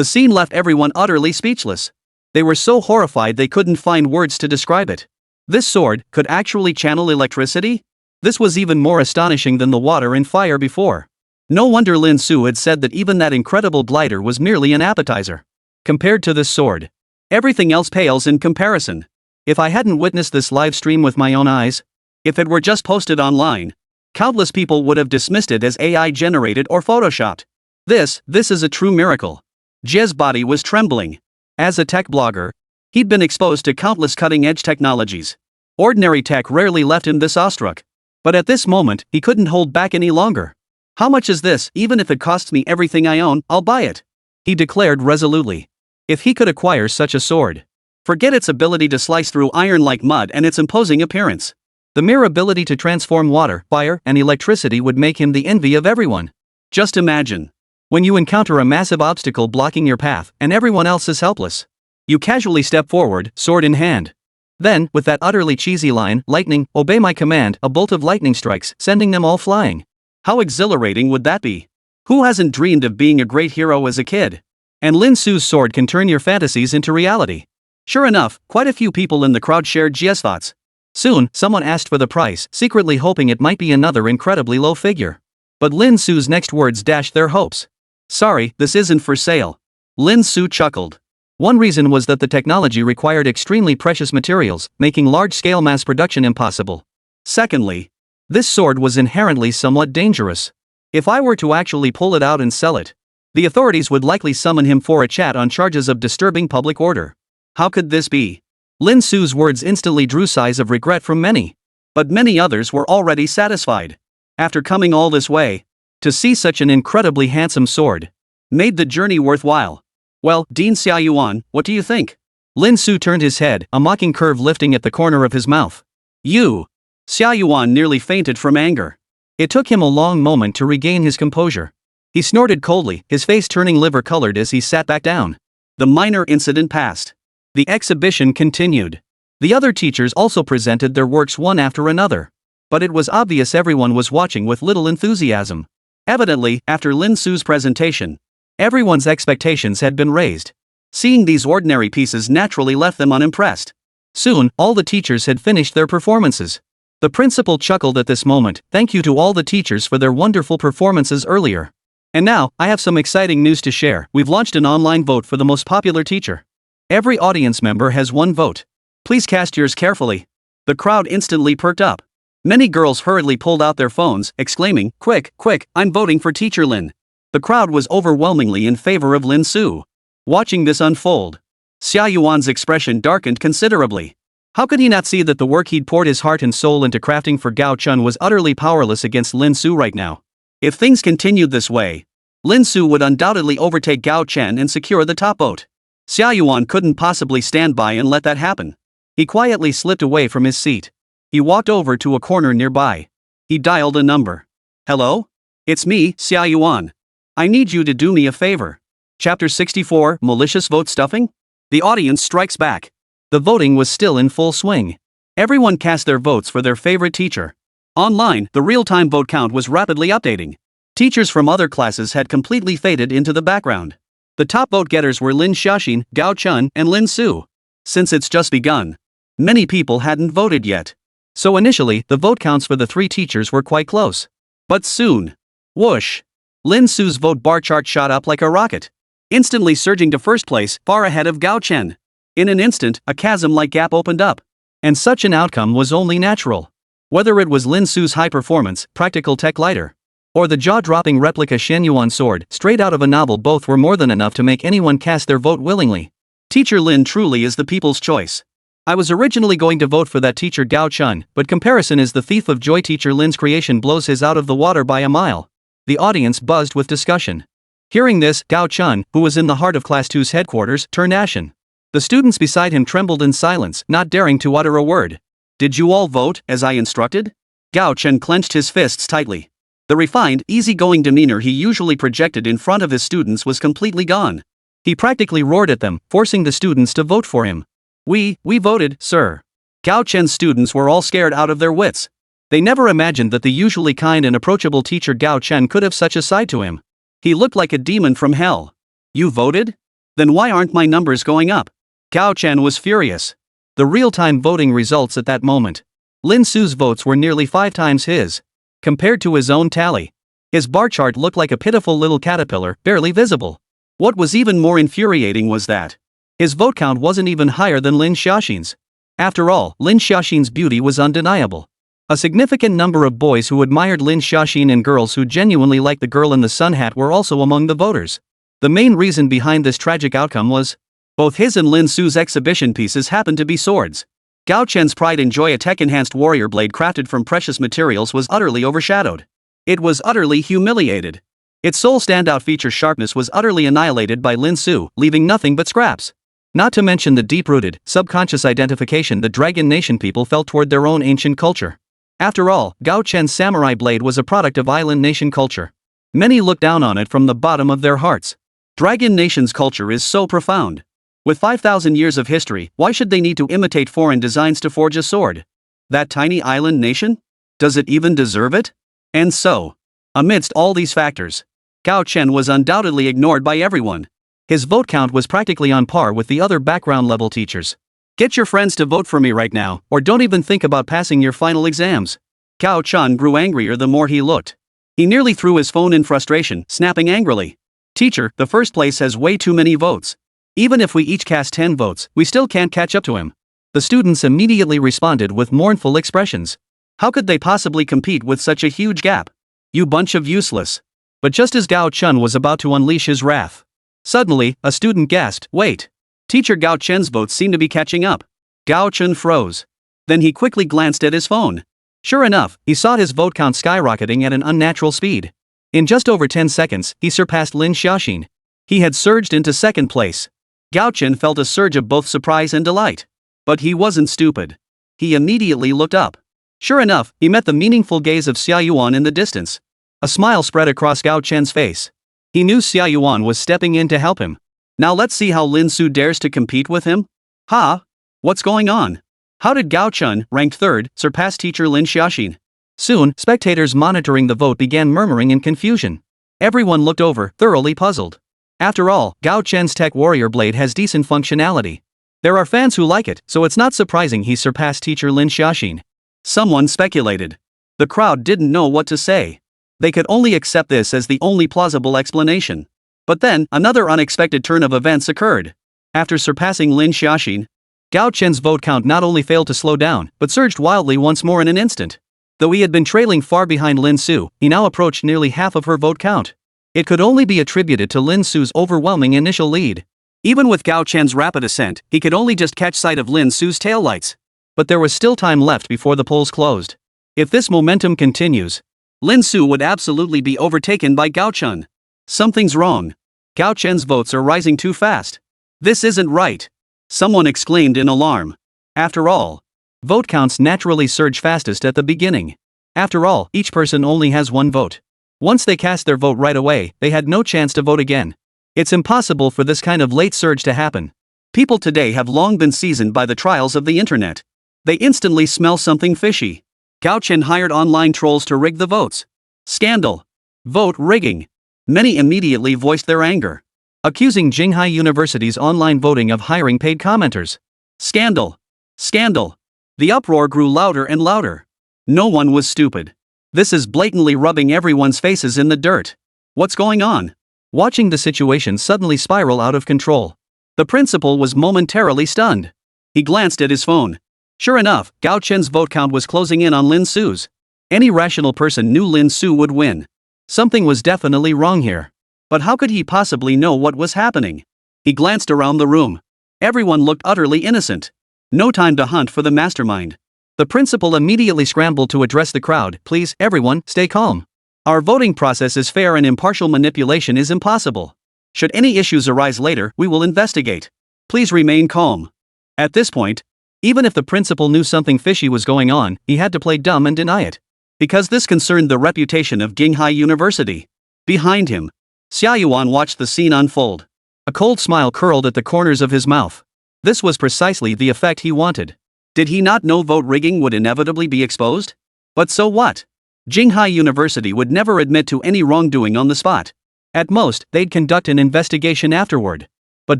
scene left everyone utterly speechless. They were so horrified they couldn't find words to describe it. This sword could actually channel electricity? This was even more astonishing than the water and fire before. No wonder Lin Su had said that even that incredible glider was merely an appetizer. Compared to this sword, everything else pales in comparison. If I hadn't witnessed this live stream with my own eyes, if it were just posted online, countless people would have dismissed it as AI generated or photoshopped. This is a true miracle. Jie's body was trembling. As a tech blogger, he'd been exposed to countless cutting-edge technologies. Ordinary tech rarely left him this awestruck. But at this moment, he couldn't hold back any longer. How much is this? Even if it costs me everything I own, I'll buy it, he declared resolutely. If he could acquire such a sword, forget its ability to slice through iron like mud and its imposing appearance. The mere ability to transform water, fire, and electricity would make him the envy of everyone. Just imagine. When you encounter a massive obstacle blocking your path, and everyone else is helpless, you casually step forward, sword in hand. Then, with that utterly cheesy line, lightning, obey my command, a bolt of lightning strikes, sending them all flying. How exhilarating would that be? Who hasn't dreamed of being a great hero as a kid? And Lin Su's sword can turn your fantasies into reality. Sure enough, quite a few people in the crowd shared Jie's thoughts. Soon, someone asked for the price, secretly hoping it might be another incredibly low figure. But Lin Su's next words dashed their hopes. Sorry, this isn't for sale. Lin Su chuckled. One reason was that the technology required extremely precious materials, making large-scale mass production impossible. Secondly, this sword was inherently somewhat dangerous. If I were to actually pull it out and sell it, the authorities would likely summon him for a chat on charges of disturbing public order. How could this be? Lin Su's words instantly drew sighs of regret from many. But many others were already satisfied. After coming all this way, to see such an incredibly handsome sword made the journey worthwhile. Well, Dean Xia Yuan, what do you think? Lin Su turned his head, a mocking curve lifting at the corner of his mouth. You! Xia Yuan nearly fainted from anger. It took him a long moment to regain his composure. He snorted coldly, his face turning liver-colored as he sat back down. The minor incident passed. The exhibition continued. The other teachers also presented their works one after another. But it was obvious everyone was watching with little enthusiasm. Evidently, after Lin Su's presentation, everyone's expectations had been raised. Seeing these ordinary pieces naturally left them unimpressed. Soon, all the teachers had finished their performances. The principal chuckled at this moment. Thank you to all the teachers for their wonderful performances earlier. And now, I have some exciting news to share. We've launched an online vote for the most popular teacher. Every audience member has one vote. Please cast yours carefully. The crowd instantly perked up. Many girls hurriedly pulled out their phones, exclaiming, "Quick, quick, I'm voting for Teacher Lin." The crowd was overwhelmingly in favor of Lin Su. Watching this unfold, Xia Yuan's expression darkened considerably. How could he not see that the work he'd poured his heart and soul into crafting for Gao Chun was utterly powerless against Lin Su right now? If things continued this way, Lin Su would undoubtedly overtake Gao Chen and secure the top vote. Xia Yuan couldn't possibly stand by and let that happen. He quietly slipped away from his seat. He walked over to a corner nearby. He dialed a number. "Hello? It's me, Xia Yuan. I need you to do me a favor." Chapter 64, Malicious Vote Stuffing? The audience strikes back. The voting was still in full swing. Everyone cast their votes for their favorite teacher. Online, the real-time vote count was rapidly updating. Teachers from other classes had completely faded into the background. The top vote-getters were Lin Xiaoxin, Gao Chun, and Lin Su. Since it's just begun, many people hadn't voted yet. So initially, the vote counts for the three teachers were quite close. But soon, whoosh! Lin Su's vote bar chart shot up like a rocket, instantly surging to first place, far ahead of Gao Chen. In an instant, a chasm-like gap opened up. And such an outcome was only natural. Whether it was Lin Su's high-performance, practical tech lighter, or the jaw-dropping replica Shen Yuan sword, straight out of a novel, both were more than enough to make anyone cast their vote willingly. Teacher Lin truly is the people's choice. I was originally going to vote for that teacher Gao Chun, but comparison is the thief of joy. Teacher Lin's creation blows his out of the water by a mile. The audience buzzed with discussion. Hearing this, Gao Chun, who was in the heart of Class 2's headquarters, turned ashen. The students beside him trembled in silence, not daring to utter a word. "Did you all vote, as I instructed?" Gao Chen clenched his fists tightly. The refined, easygoing demeanor he usually projected in front of his students was completely gone. He practically roared at them, forcing the students to vote for him. We voted, sir." Gao Chen's students were all scared out of their wits. They never imagined that the usually kind and approachable teacher Gao Chen could have such a side to him. He looked like a demon from hell. "You voted? Then why aren't my numbers going up?" Gao Chen was furious. The real-time voting results at that moment. Lin Su's votes were nearly 5 times his. Compared to his own tally, his bar chart looked like a pitiful little caterpillar, barely visible. What was even more infuriating was that his vote count wasn't even higher than Lin Xiaoxin's. After all, Lin Xiaoxin's beauty was undeniable. A significant number of boys who admired Lin Xiaoxin and girls who genuinely liked the girl in the sun hat were also among the voters. The main reason behind this tragic outcome was both his and Lin Su's exhibition pieces happened to be swords. Gao Chen's pride in joy, a tech-enhanced warrior blade crafted from precious materials, was utterly overshadowed. It was utterly humiliated. Its sole standout feature, sharpness, was utterly annihilated by Lin Su, leaving nothing but scraps. Not to mention the deep-rooted, subconscious identification the Dragon Nation people felt toward their own ancient culture. After all, Gao Chen's samurai blade was a product of Island Nation culture. Many looked down on it from the bottom of their hearts. Dragon Nation's culture is so profound. With 5,000 years of history, why should they need to imitate foreign designs to forge a sword? That tiny island nation? Does it even deserve it? And so, amidst all these factors, Gao Chen was undoubtedly ignored by everyone. His vote count was practically on par with the other background-level teachers. "Get your friends to vote for me right now, or don't even think about passing your final exams." Gao Chen grew angrier the more he looked. He nearly threw his phone in frustration, snapping angrily. "Teacher, the first place has way too many votes. Even if we each cast 10 votes, we still can't catch up to him." The students immediately responded with mournful expressions. How could they possibly compete with such a huge gap? "You bunch of useless." But just as Gao Chen was about to unleash his wrath, suddenly, a student gasped, "Wait! Teacher Gao Chen's votes seem to be catching up." Gao Chen froze. Then he quickly glanced at his phone. Sure enough, he saw his vote count skyrocketing at an unnatural speed. In just over 10 seconds, he surpassed Lin Xiaoxin. He had surged into second place. Gao Chen felt a surge of both surprise and delight. But he wasn't stupid. He immediately looked up. Sure enough, he met the meaningful gaze of Xia Yuan in the distance. A smile spread across Gao Chen's face. He knew Xia Yuan was stepping in to help him. Now let's see how Lin Su dares to compete with him? Ha! What's going on? How did Gao Chen, ranked third, surpass teacher Lin Xiaoxin? Soon, spectators monitoring the vote began murmuring in confusion. Everyone looked over, thoroughly puzzled. After all, Gao Chen's tech warrior blade has decent functionality. There are fans who like it, so it's not surprising he surpassed teacher Lin Xiaoxin. Someone speculated. The crowd didn't know what to say. They could only accept this as the only plausible explanation. But then, another unexpected turn of events occurred. After surpassing Lin Xiaoxin, Gao Chen's vote count not only failed to slow down, but surged wildly once more in an instant. Though he had been trailing far behind Lin Su, he now approached nearly half of her vote count. It could only be attributed to Lin Su's overwhelming initial lead. Even with Gao Chen's rapid ascent, he could only just catch sight of Lin Su's taillights. But there was still time left before the polls closed. If this momentum continues, Lin Su would absolutely be overtaken by Gao Chen. Something's wrong. Gao Chen's votes are rising too fast. This isn't right. Someone exclaimed in alarm. After all, vote counts naturally surge fastest at the beginning. After all, each person only has one vote. Once they cast their vote right away, they had no chance to vote again. It's impossible for this kind of late surge to happen. People today have long been seasoned by the trials of the internet. They instantly smell something fishy. Gao Chen hired online trolls to rig the votes. Scandal. Vote rigging. Many immediately voiced their anger, accusing Jinghai University's online voting of hiring paid commenters. Scandal. Scandal. The uproar grew louder and louder. No one was stupid. This is blatantly rubbing everyone's faces in the dirt. What's going on? Watching the situation suddenly spiral out of control, the principal was momentarily stunned. He glanced at his phone. Sure enough, Gao Chen's vote count was closing in on Lin Su's. Any rational person knew Lin Su would win. Something was definitely wrong here. But how could he possibly know what was happening? He glanced around the room. Everyone looked utterly innocent. No time to hunt for the mastermind. The principal immediately scrambled to address the crowd. Please, everyone, stay calm. Our voting process is fair and impartial manipulation is impossible. Should any issues arise later, we will investigate. Please remain calm. At this point, even if the principal knew something fishy was going on, he had to play dumb and deny it. Because this concerned the reputation of Jinghai University. Behind him, Xia Yuan watched the scene unfold. A cold smile curled at the corners of his mouth. This was precisely the effect he wanted. Did he not know vote rigging would inevitably be exposed? But so what? Jinghai University would never admit to any wrongdoing on the spot. At most, they'd conduct an investigation afterward. But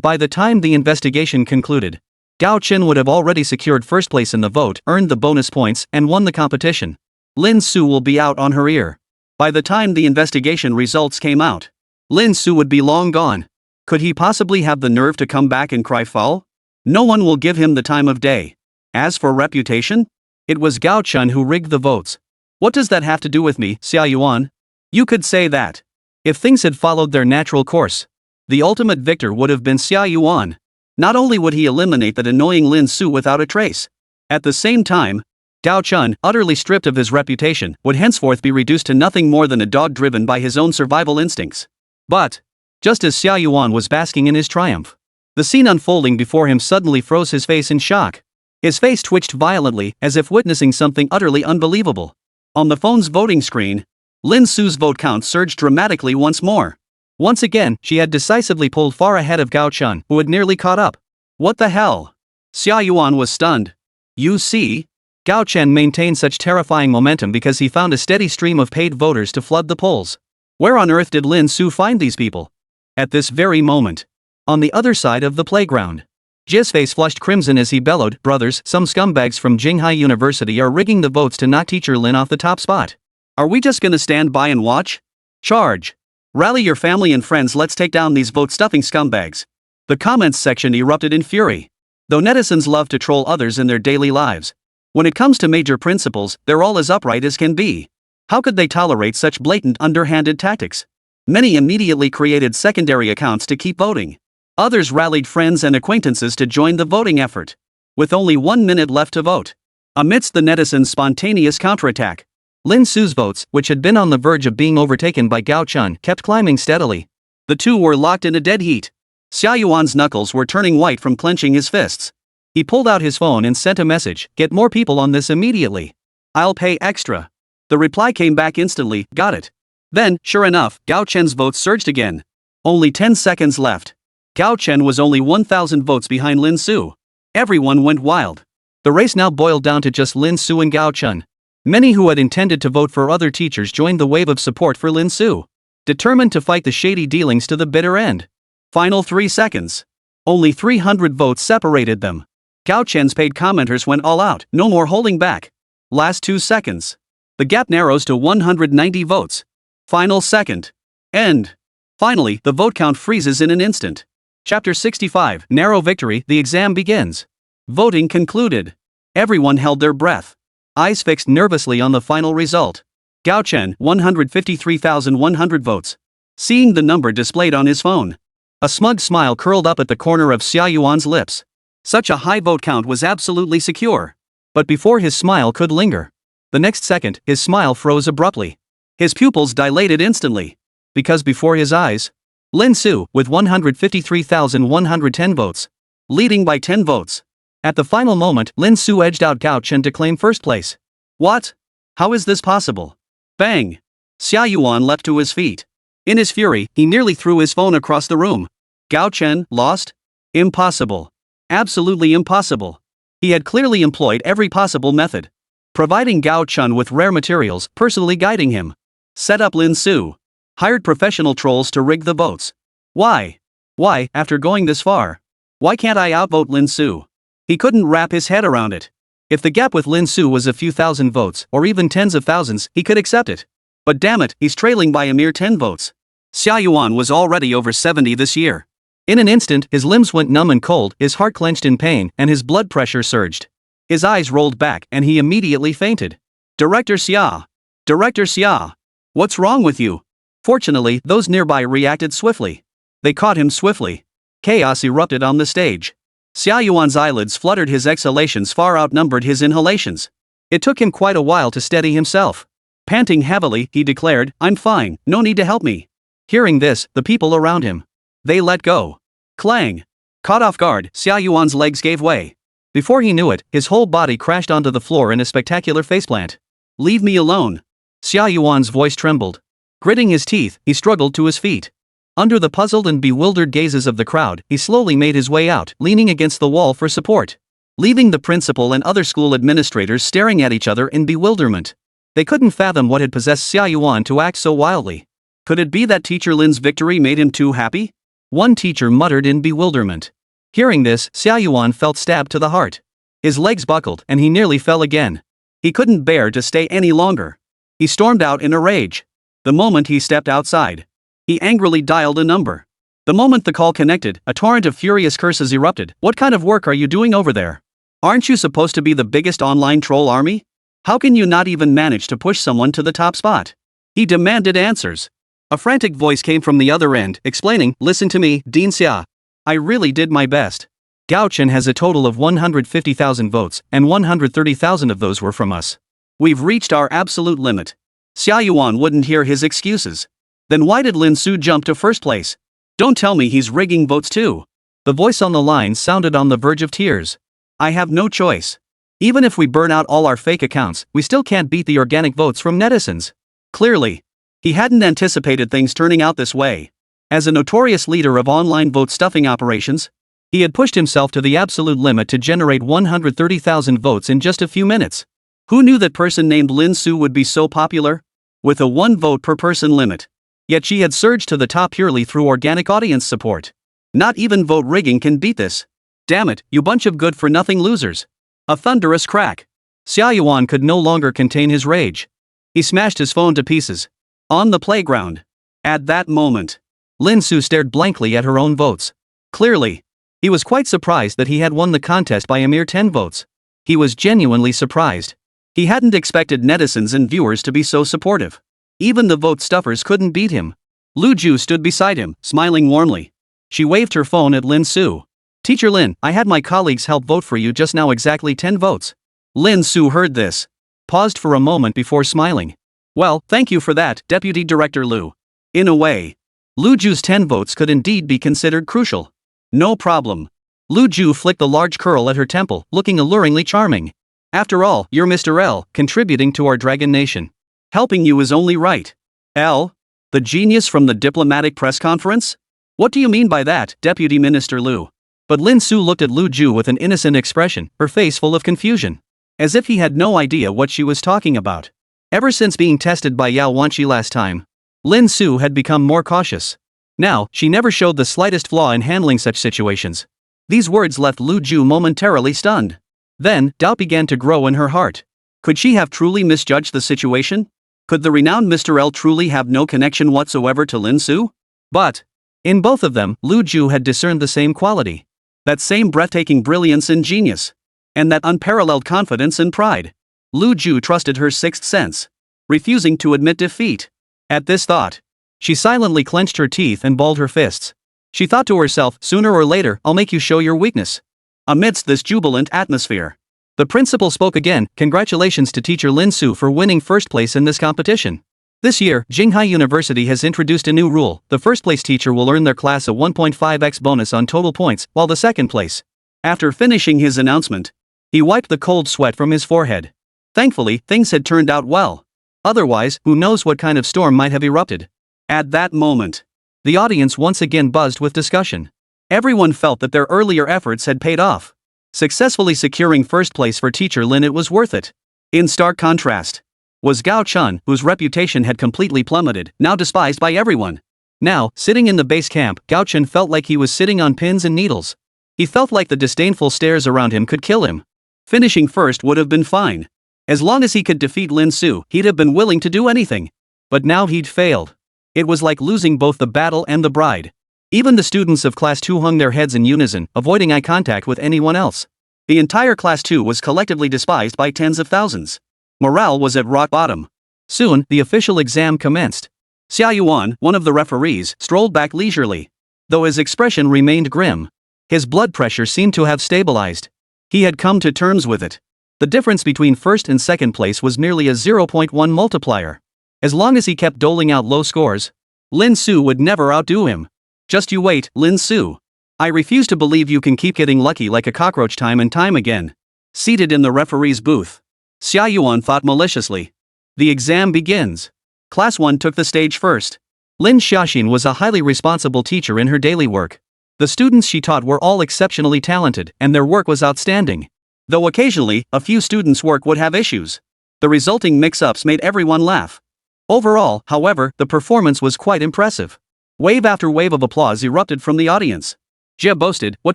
by the time the investigation concluded, Gao Chen would have already secured first place in the vote, earned the bonus points, and won the competition. Lin Su will be out on her ear. By the time the investigation results came out, Lin Su would be long gone. Could he possibly have the nerve to come back and cry foul? No one will give him the time of day. As for reputation, it was Gao Chen who rigged the votes. What does that have to do with me, Xia Yuan? You could say that. If things had followed their natural course, the ultimate victor would have been Xia Yuan. Not only would he eliminate that annoying Lin Su without a trace, at the same time, Gao Chen, utterly stripped of his reputation, would henceforth be reduced to nothing more than a dog driven by his own survival instincts. But, just as Xia Yuan was basking in his triumph, the scene unfolding before him suddenly froze his face in shock. His face twitched violently, as if witnessing something utterly unbelievable. On the phone's voting screen, Lin Su's vote count surged dramatically once more. Once again, she had decisively pulled far ahead of Gao Chen, who had nearly caught up. What the hell? Xia Yuan was stunned. You see? Gao Chen maintained such terrifying momentum because he found a steady stream of paid voters to flood the polls. Where on earth did Lin Su find these people? At this very moment, on the other side of the playground, Jiz's face flushed crimson as he bellowed, "Brothers, some scumbags from Jinghai University are rigging the votes to knock teacher Lin off the top spot. Are we just gonna stand by and watch? Charge! Rally your family and friends, let's take down these vote-stuffing scumbags." The comments section erupted in fury. Though netizens love to troll others in their daily lives, when it comes to major principles, they're all as upright as can be. How could they tolerate such blatant underhanded tactics? Many immediately created secondary accounts to keep voting. Others rallied friends and acquaintances to join the voting effort. With only 1 minute left to vote, amidst the netizens' spontaneous counterattack, Lin Su's votes, which had been on the verge of being overtaken by Gao Chen, kept climbing steadily. The two were locked in a dead heat. Xia Yuan's knuckles were turning white from clenching his fists. He pulled out his phone and sent a message, "Get more people on this immediately. I'll pay extra." The reply came back instantly, "Got it." Then, sure enough, Gao Chen's votes surged again. Only 10 seconds left. Gao Chen was only 1,000 votes behind Lin Su. Everyone went wild. The race now boiled down to just Lin Su and Gao Chen. Many who had intended to vote for other teachers joined the wave of support for Lin Su, determined to fight the shady dealings to the bitter end. Final 3 seconds. Only 300 votes separated them. Gao Chen's paid commenters went all out, no more holding back. Last 2 seconds. The gap narrows to 190 votes. Final second. End. Finally, the vote count freezes in an instant. Chapter 65, Narrow Victory, the exam begins. Voting concluded. Everyone held their breath. Eyes fixed nervously on the final result. Gao Chen, 153,100 votes. Seeing the number displayed on his phone, a smug smile curled up at the corner of Xia Yuan's lips. Such a high vote count was absolutely secure. But before his smile could linger, the next second, his smile froze abruptly. His pupils dilated instantly. Because before his eyes, Lin Su, with 153,110 votes, leading by 10 votes. At the final moment, Lin Su edged out Gao Chen to claim first place. What? How is this possible? Bang! Xia Yuan leapt to his feet. In his fury, he nearly threw his phone across the room. Gao Chen, lost? Impossible. Absolutely impossible. He had clearly employed every possible method. Providing Gao Chen with rare materials, personally guiding him. Set up Lin Su. Hired professional trolls to rig the votes. Why? Why, after going this far? Why can't I outvote Lin Su? He couldn't wrap his head around it. If the gap with Lin Su was a few thousand votes, or even tens of thousands, he could accept it. But damn it, he's trailing by a mere 10 votes. Xia Yuan was already over 70 this year. In an instant, his limbs went numb and cold, his heart clenched in pain, and his blood pressure surged. His eyes rolled back, and he immediately fainted. Director Xia! Director Xia! What's wrong with you? Fortunately, those nearby reacted swiftly. They caught him swiftly. Chaos erupted on the stage. Xia Yuan's eyelids fluttered, his exhalations far outnumbered his inhalations. It took him quite a while to steady himself. Panting heavily, he declared, "I'm fine, no need to help me." Hearing this, the people around him, they let go. Clang! Caught off guard, Xia Yuan's legs gave way. Before he knew it, his whole body crashed onto the floor in a spectacular faceplant. "Leave me alone." Xia Yuan's voice trembled. Gritting his teeth, he struggled to his feet. Under the puzzled and bewildered gazes of the crowd, he slowly made his way out, leaning against the wall for support. Leaving the principal and other school administrators staring at each other in bewilderment. They couldn't fathom what had possessed Xia Yuan to act so wildly. Could it be that Teacher Lin's victory made him too happy? One teacher muttered in bewilderment. Hearing this, Xia Yuan felt stabbed to the heart. His legs buckled, and he nearly fell again. He couldn't bear to stay any longer. He stormed out in a rage. The moment he stepped outside, he angrily dialed a number. The moment the call connected, a torrent of furious curses erupted. "What kind of work are you doing over there? Aren't you supposed to be the biggest online troll army? How can you not even manage to push someone to the top spot?" He demanded answers. A frantic voice came from the other end, explaining, "Listen to me, Dean Xia. I really did my best. Gao Chen has a total of 150,000 votes, and 130,000 of those were from us. We've reached our absolute limit." Xia Yuan wouldn't hear his excuses. Then why did Lin Su jump to first place? Don't tell me he's rigging votes too. The voice on the line sounded on the verge of tears. "I have no choice. Even if we burn out all our fake accounts, we still can't beat the organic votes from netizens." Clearly, he hadn't anticipated things turning out this way. As a notorious leader of online vote stuffing operations, he had pushed himself to the absolute limit to generate 130,000 votes in just a few minutes. Who knew that person named Lin Su would be so popular? With a 1 vote per person limit. Yet she had surged to the top purely through organic audience support. Not even vote rigging can beat this. Damn it, you bunch of good-for-nothing losers. A thunderous crack. Xia Yuan could no longer contain his rage. He smashed his phone to pieces. On the playground. At that moment, Lin Su stared blankly at her own votes. Clearly, he was quite surprised that he had won the contest by a mere 10 votes. He was genuinely surprised. He hadn't expected netizens and viewers to be so supportive. Even the vote stuffers couldn't beat him. Lu Ju stood beside him, smiling warmly. She waved her phone at Lin Su. "Teacher Lin, I had my colleagues help vote for you just now, exactly 10 votes. Lin Su heard this. Paused for a moment before smiling. "Well, thank you for that, Deputy Director Lu. In a way, Lu Ju's 10 votes could indeed be considered crucial." "No problem." Lu Ju flicked the large curl at her temple, looking alluringly charming. "After all, you're Mr. L, contributing to our Dragon Nation. Helping you is only right." "L? The genius from the diplomatic press conference? What do you mean by that, Deputy Minister Lu?" But Lin Su looked at Lu Ju with an innocent expression, her face full of confusion. As if he had no idea what she was talking about. Ever since being tested by Yao Wanqi last time, Lin Su had become more cautious. Now, she never showed the slightest flaw in handling such situations. These words left Lu Ju momentarily stunned. Then, doubt began to grow in her heart. Could she have truly misjudged the situation? Could the renowned Mr. L truly have no connection whatsoever to Lin Su? But, in both of them, Lu Ju had discerned the same quality. That same breathtaking brilliance and genius. And that unparalleled confidence and pride. Lu Ju trusted her sixth sense, refusing to admit defeat. At this thought, she silently clenched her teeth and balled her fists. She thought to herself, sooner or later, I'll make you show your weakness. Amidst this jubilant atmosphere, the principal spoke again. Congratulations to teacher Lin Su for winning first place in this competition. This year, Jinghai University has introduced a new rule. The first place teacher will earn their class a 1.5x bonus on total points, while the second place. After finishing his announcement, he wiped the cold sweat from his forehead. Thankfully, things had turned out well. Otherwise, who knows what kind of storm might have erupted. At that moment, the audience once again buzzed with discussion. Everyone felt that their earlier efforts had paid off. Successfully securing first place for teacher Lin, it was worth it. In stark contrast was Gao Chun, whose reputation had completely plummeted, now despised by everyone. Now, sitting in the base camp, Gao Chun felt like he was sitting on pins and needles. He felt like the disdainful stares around him could kill him. Finishing first would have been fine. As long as he could defeat Lin Su, he'd have been willing to do anything. But now he'd failed. It was like losing both the battle and the bride. Even the students of Class 2 hung their heads in unison, avoiding eye contact with anyone else. The entire Class 2 was collectively despised by tens of thousands. Morale was at rock bottom. Soon, the official exam commenced. Xia Yuan, one of the referees, strolled back leisurely. Though his expression remained grim, his blood pressure seemed to have stabilized. He had come to terms with it. The difference between first and second place was merely a 0.1 multiplier. As long as he kept doling out low scores, Lin Su would never outdo him. Just you wait, Lin Su. I refuse to believe you can keep getting lucky like a cockroach time and time again. Seated in the referee's booth, Xia Yuan thought maliciously. The exam begins. Class 1 took the stage first. Lin Xiaoxin was a highly responsible teacher in her daily work. The students she taught were all exceptionally talented, and their work was outstanding. Though occasionally, a few students' work would have issues. The resulting mix-ups made everyone laugh. Overall, however, the performance was quite impressive. Wave after wave of applause erupted from the audience. Jie boasted, "What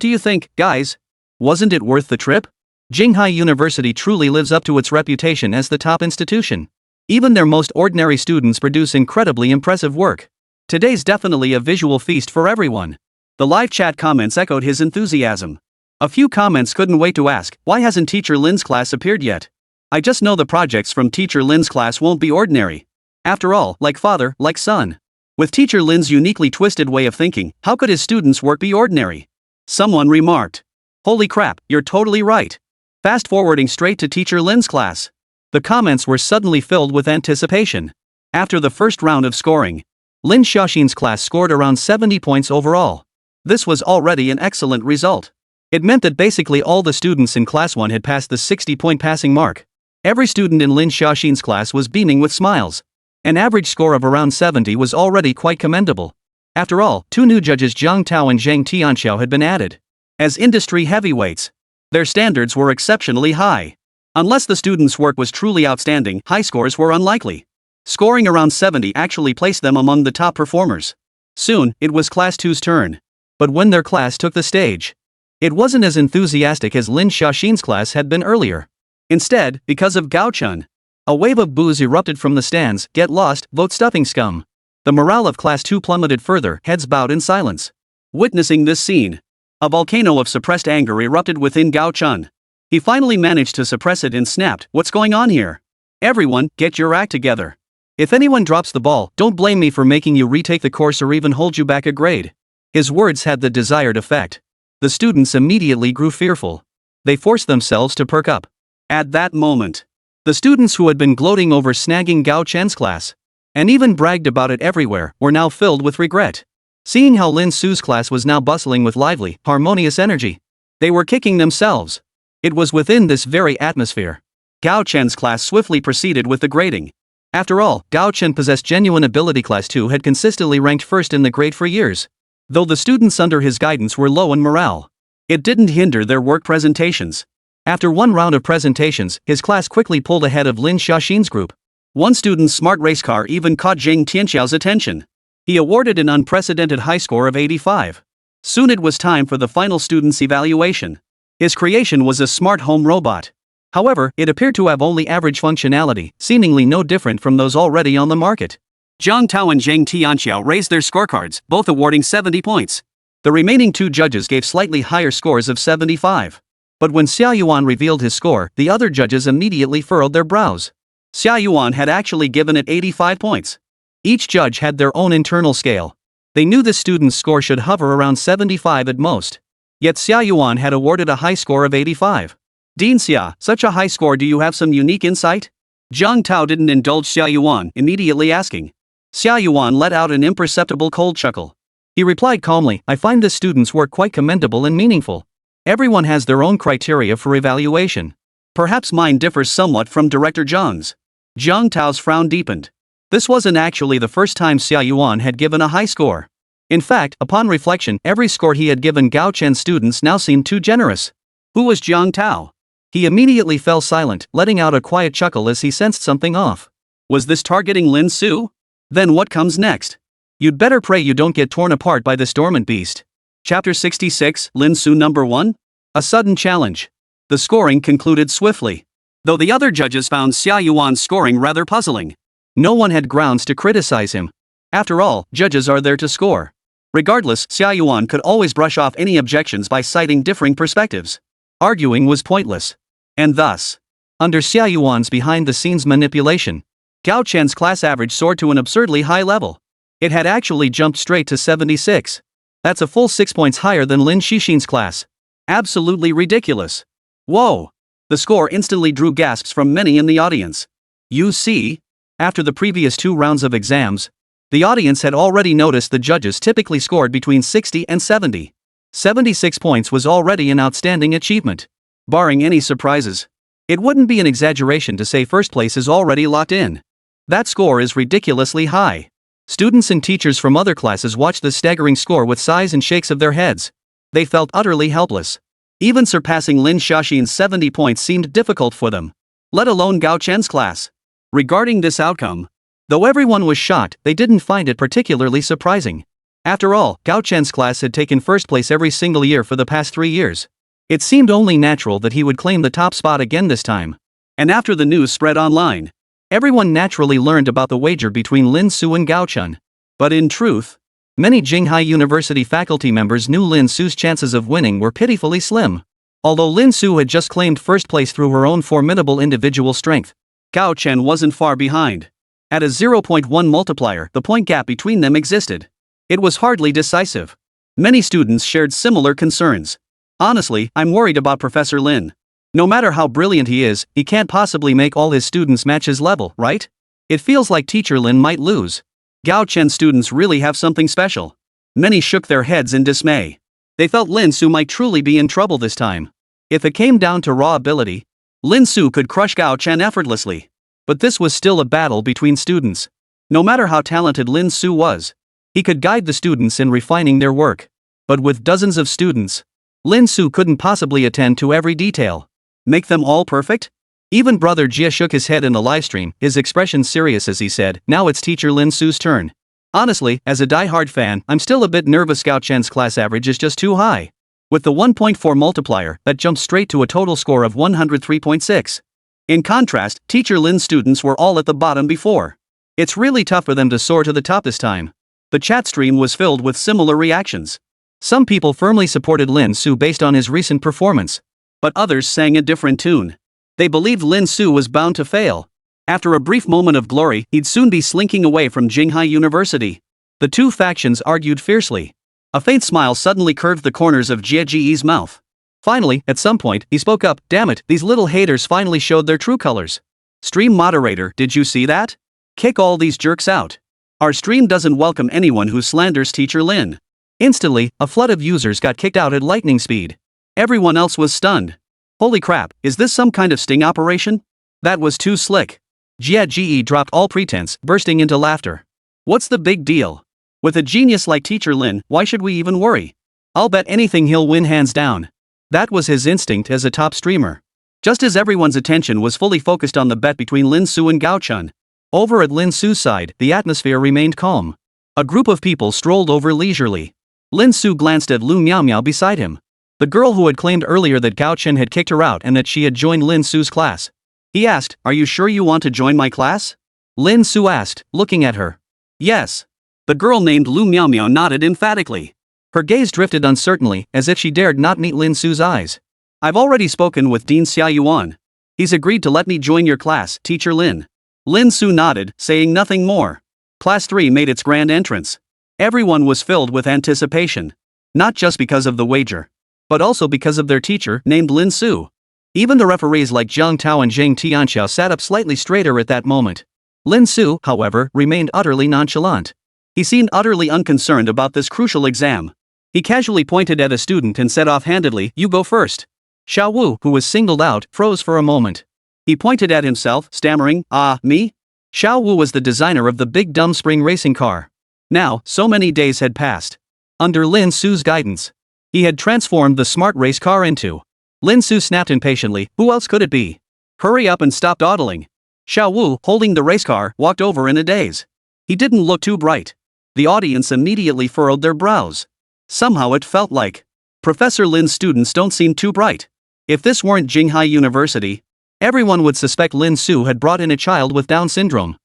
do you think, guys? Wasn't it worth the trip? Jinghai University truly lives up to its reputation as the top institution. Even their most ordinary students produce incredibly impressive work. Today's definitely a visual feast for everyone." The live chat comments echoed his enthusiasm. A few comments couldn't wait to ask, why hasn't Teacher Lin's class appeared yet? I just know the projects from Teacher Lin's class won't be ordinary. After all, like father, like son. With Teacher Lin's uniquely twisted way of thinking, how could his students' work be ordinary? Someone remarked. Holy crap, you're totally right. Fast forwarding straight to Teacher Lin's class. The comments were suddenly filled with anticipation. After the first round of scoring, Lin Xiaoxin's class scored around 70 points overall. This was already an excellent result. It meant that basically all the students in Class 1 had passed the 60-point passing mark. Every student in Lin Xiaoxin's class was beaming with smiles. An average score of around 70 was already quite commendable. After all, two new judges Zhang Tao and Zhang Tianxiao had been added. As industry heavyweights, their standards were exceptionally high. Unless the students' work was truly outstanding, high scores were unlikely. Scoring around 70 actually placed them among the top performers. Soon, it was Class 2's turn. But when their class took the stage, it wasn't as enthusiastic as Lin Xiaoxin's class had been earlier. Instead, because of Gao Chun, a wave of boos erupted from the stands. Get lost, vote stuffing scum. The morale of Class 2 plummeted further, heads bowed in silence. Witnessing this scene, a volcano of suppressed anger erupted within Gao Chun. He finally managed to suppress it and snapped, "What's going on here? Everyone, get your act together. If anyone drops the ball, don't blame me for making you retake the course or even hold you back a grade." His words had the desired effect. The students immediately grew fearful. They forced themselves to perk up. At that moment, the students who had been gloating over snagging Gao Chen's class, and even bragged about it everywhere, were now filled with regret. Seeing how Lin Su's class was now bustling with lively, harmonious energy, they were kicking themselves. It was within this very atmosphere Gao Chen's class swiftly proceeded with the grading. After all, Gao Chen possessed genuine ability. Class 2 had consistently ranked first in the grade for years. Though the students under his guidance were low in morale, it didn't hinder their work presentations. After one round of presentations, his class quickly pulled ahead of Lin Xiaoxin's group. One student's smart race car even caught Zhang Tianxiao's attention. He awarded an unprecedented high score of 85. Soon it was time for the final student's evaluation. His creation was a smart home robot. However, it appeared to have only average functionality, seemingly no different from those already on the market. Zhang Tao and Zhang Tianqiao raised their scorecards, both awarding 70 points. The remaining two judges gave slightly higher scores of 75. But when Xia Yuan revealed his score, the other judges immediately furrowed their brows. Xia Yuan had actually given it 85 points. Each judge had their own internal scale. They knew the student's score should hover around 75 at most. Yet Xia Yuan had awarded a high score of 85. Dean Xia, such a high score, do you have some unique insight? Zhang Tao didn't indulge Xia Yuan, immediately asking. Xia Yuan let out an imperceptible cold chuckle. He replied calmly, I find the student's work quite commendable and meaningful. Everyone has their own criteria for evaluation. Perhaps mine differs somewhat from Director Zhang's. Zhang Tao's frown deepened. This wasn't actually the first time Xia Yuan had given a high score. In fact, upon reflection, every score he had given Gao Chen's students now seemed too generous. Who was Zhang Tao? He immediately fell silent, letting out a quiet chuckle as he sensed something off. Was this targeting Lin Su? Then what comes next? You'd better pray you don't get torn apart by this dormant beast. Chapter 66, Lin Su number 1? A sudden challenge. The scoring concluded swiftly. Though the other judges found Xia Yuan's scoring rather puzzling. No one had grounds to criticize him. After all, judges are there to score. Regardless, Xia Yuan could always brush off any objections by citing differing perspectives. Arguing was pointless. And thus, under Xia Yuan's behind-the-scenes manipulation, Gao Chen's class average soared to an absurdly high level. It had actually jumped straight to 76. That's a full 6 points higher than Lin Xixin's class. Absolutely ridiculous. Whoa! The score instantly drew gasps from many in the audience. You see? After the previous 2 rounds of exams, the audience had already noticed the judges typically scored between 60 and 70. 76 points was already an outstanding achievement. Barring any surprises, it wouldn't be an exaggeration to say first place is already locked in. That score is ridiculously high. Students and teachers from other classes watched the staggering score with sighs and shakes of their heads. They felt utterly helpless. Even surpassing Lin Xixin's 70 points seemed difficult for them, let alone Gao Chen's class. Regarding this outcome, though everyone was shocked, they didn't find it particularly surprising. After all, Gao Chen's class had taken first place every single year for the past 3 years. It seemed only natural that he would claim the top spot again this time. And after the news spread online, everyone naturally learned about the wager between Lin Su and Gao Chen. But in truth, many Jinghai University faculty members knew Lin Su's chances of winning were pitifully slim. Although Lin Su had just claimed first place through her own formidable individual strength, Gao Chen wasn't far behind. At a 0.1 multiplier, the point gap between them existed. It was hardly decisive. Many students shared similar concerns. Honestly, I'm worried about Professor Lin. No matter how brilliant he is, he can't possibly make all his students match his level, right? It feels like Teacher Lin might lose. Gao Chen students really have something special. Many shook their heads in dismay. They felt Lin Su might truly be in trouble this time. If it came down to raw ability, Lin Su could crush Gao Chen effortlessly. But this was still a battle between students. No matter how talented Lin Su was, he could guide the students in refining their work. But with dozens of students, Lin Su couldn't possibly attend to every detail. Make them all perfect? Even Brother Jia shook his head in the livestream, his expression serious as he said, now it's Teacher Lin Su's turn. Honestly, as a die-hard fan, I'm still a bit nervous. Gao Chen's class average is just too high. With the 1.4 multiplier, that jumps straight to a total score of 103.6. In contrast, Teacher Lin's students were all at the bottom before. It's really tough for them to soar to the top this time. The chat stream was filled with similar reactions. Some people firmly supported Lin Su based on his recent performance. But others sang a different tune. They believed Lin Su was bound to fail. After a brief moment of glory, he'd soon be slinking away from Jinghai University. The two factions argued fiercely. A faint smile suddenly curved the corners of Jie Ji's mouth. Finally, at some point, he spoke up, damn it, these little haters finally showed their true colors. Stream moderator, did you see that? Kick all these jerks out. Our stream doesn't welcome anyone who slanders Teacher Lin. Instantly, a flood of users got kicked out at lightning speed. Everyone else was stunned. Holy crap, is this some kind of sting operation? That was too slick. Jie Ji dropped all pretense, bursting into laughter. What's the big deal? With a genius like Teacher Lin, why should we even worry? I'll bet anything he'll win hands down. That was his instinct as a top streamer. Just as everyone's attention was fully focused on the bet between Lin Su and Gao Chen, over at Lin Su's side, the atmosphere remained calm. A group of people strolled over leisurely. Lin Su glanced at Lu Miao Miao beside him, the girl who had claimed earlier that Gao Chen had kicked her out and that she had joined Lin Su's class. He asked, "Are you sure you want to join my class?" Lin Su asked, looking at her. "Yes." The girl named Lu Miao Miao nodded emphatically. Her gaze drifted uncertainly, as if she dared not meet Lin Su's eyes. "I've already spoken with Dean Xia Yuan. He's agreed to let me join your class, Teacher Lin." Lin Su nodded, saying nothing more. Class 3 made its grand entrance. Everyone was filled with anticipation. Not just because of the wager, but also because of their teacher, named Lin Su. Even the referees like Zhang Tao and Zhang Tianxiao sat up slightly straighter at that moment. Lin Su, however, remained utterly nonchalant. He seemed utterly unconcerned about this crucial exam. He casually pointed at a student and said offhandedly, "You go first." Xiao Wu, who was singled out, froze for a moment. He pointed at himself, stammering, "Ah, me?" Xiao Wu was the designer of the big dumb spring racing car. Now, so many days had passed. Under Lin Su's guidance, he had transformed the smart race car into. Lin Su snapped impatiently, "Who else could it be? Hurry up and stop dawdling." Xiao Wu, holding the race car, walked over in a daze. He didn't look too bright. The audience immediately furrowed their brows. Somehow it felt like Professor Lin's students don't seem too bright. If this weren't Jinghai University, everyone would suspect Lin Su had brought in a child with Down syndrome.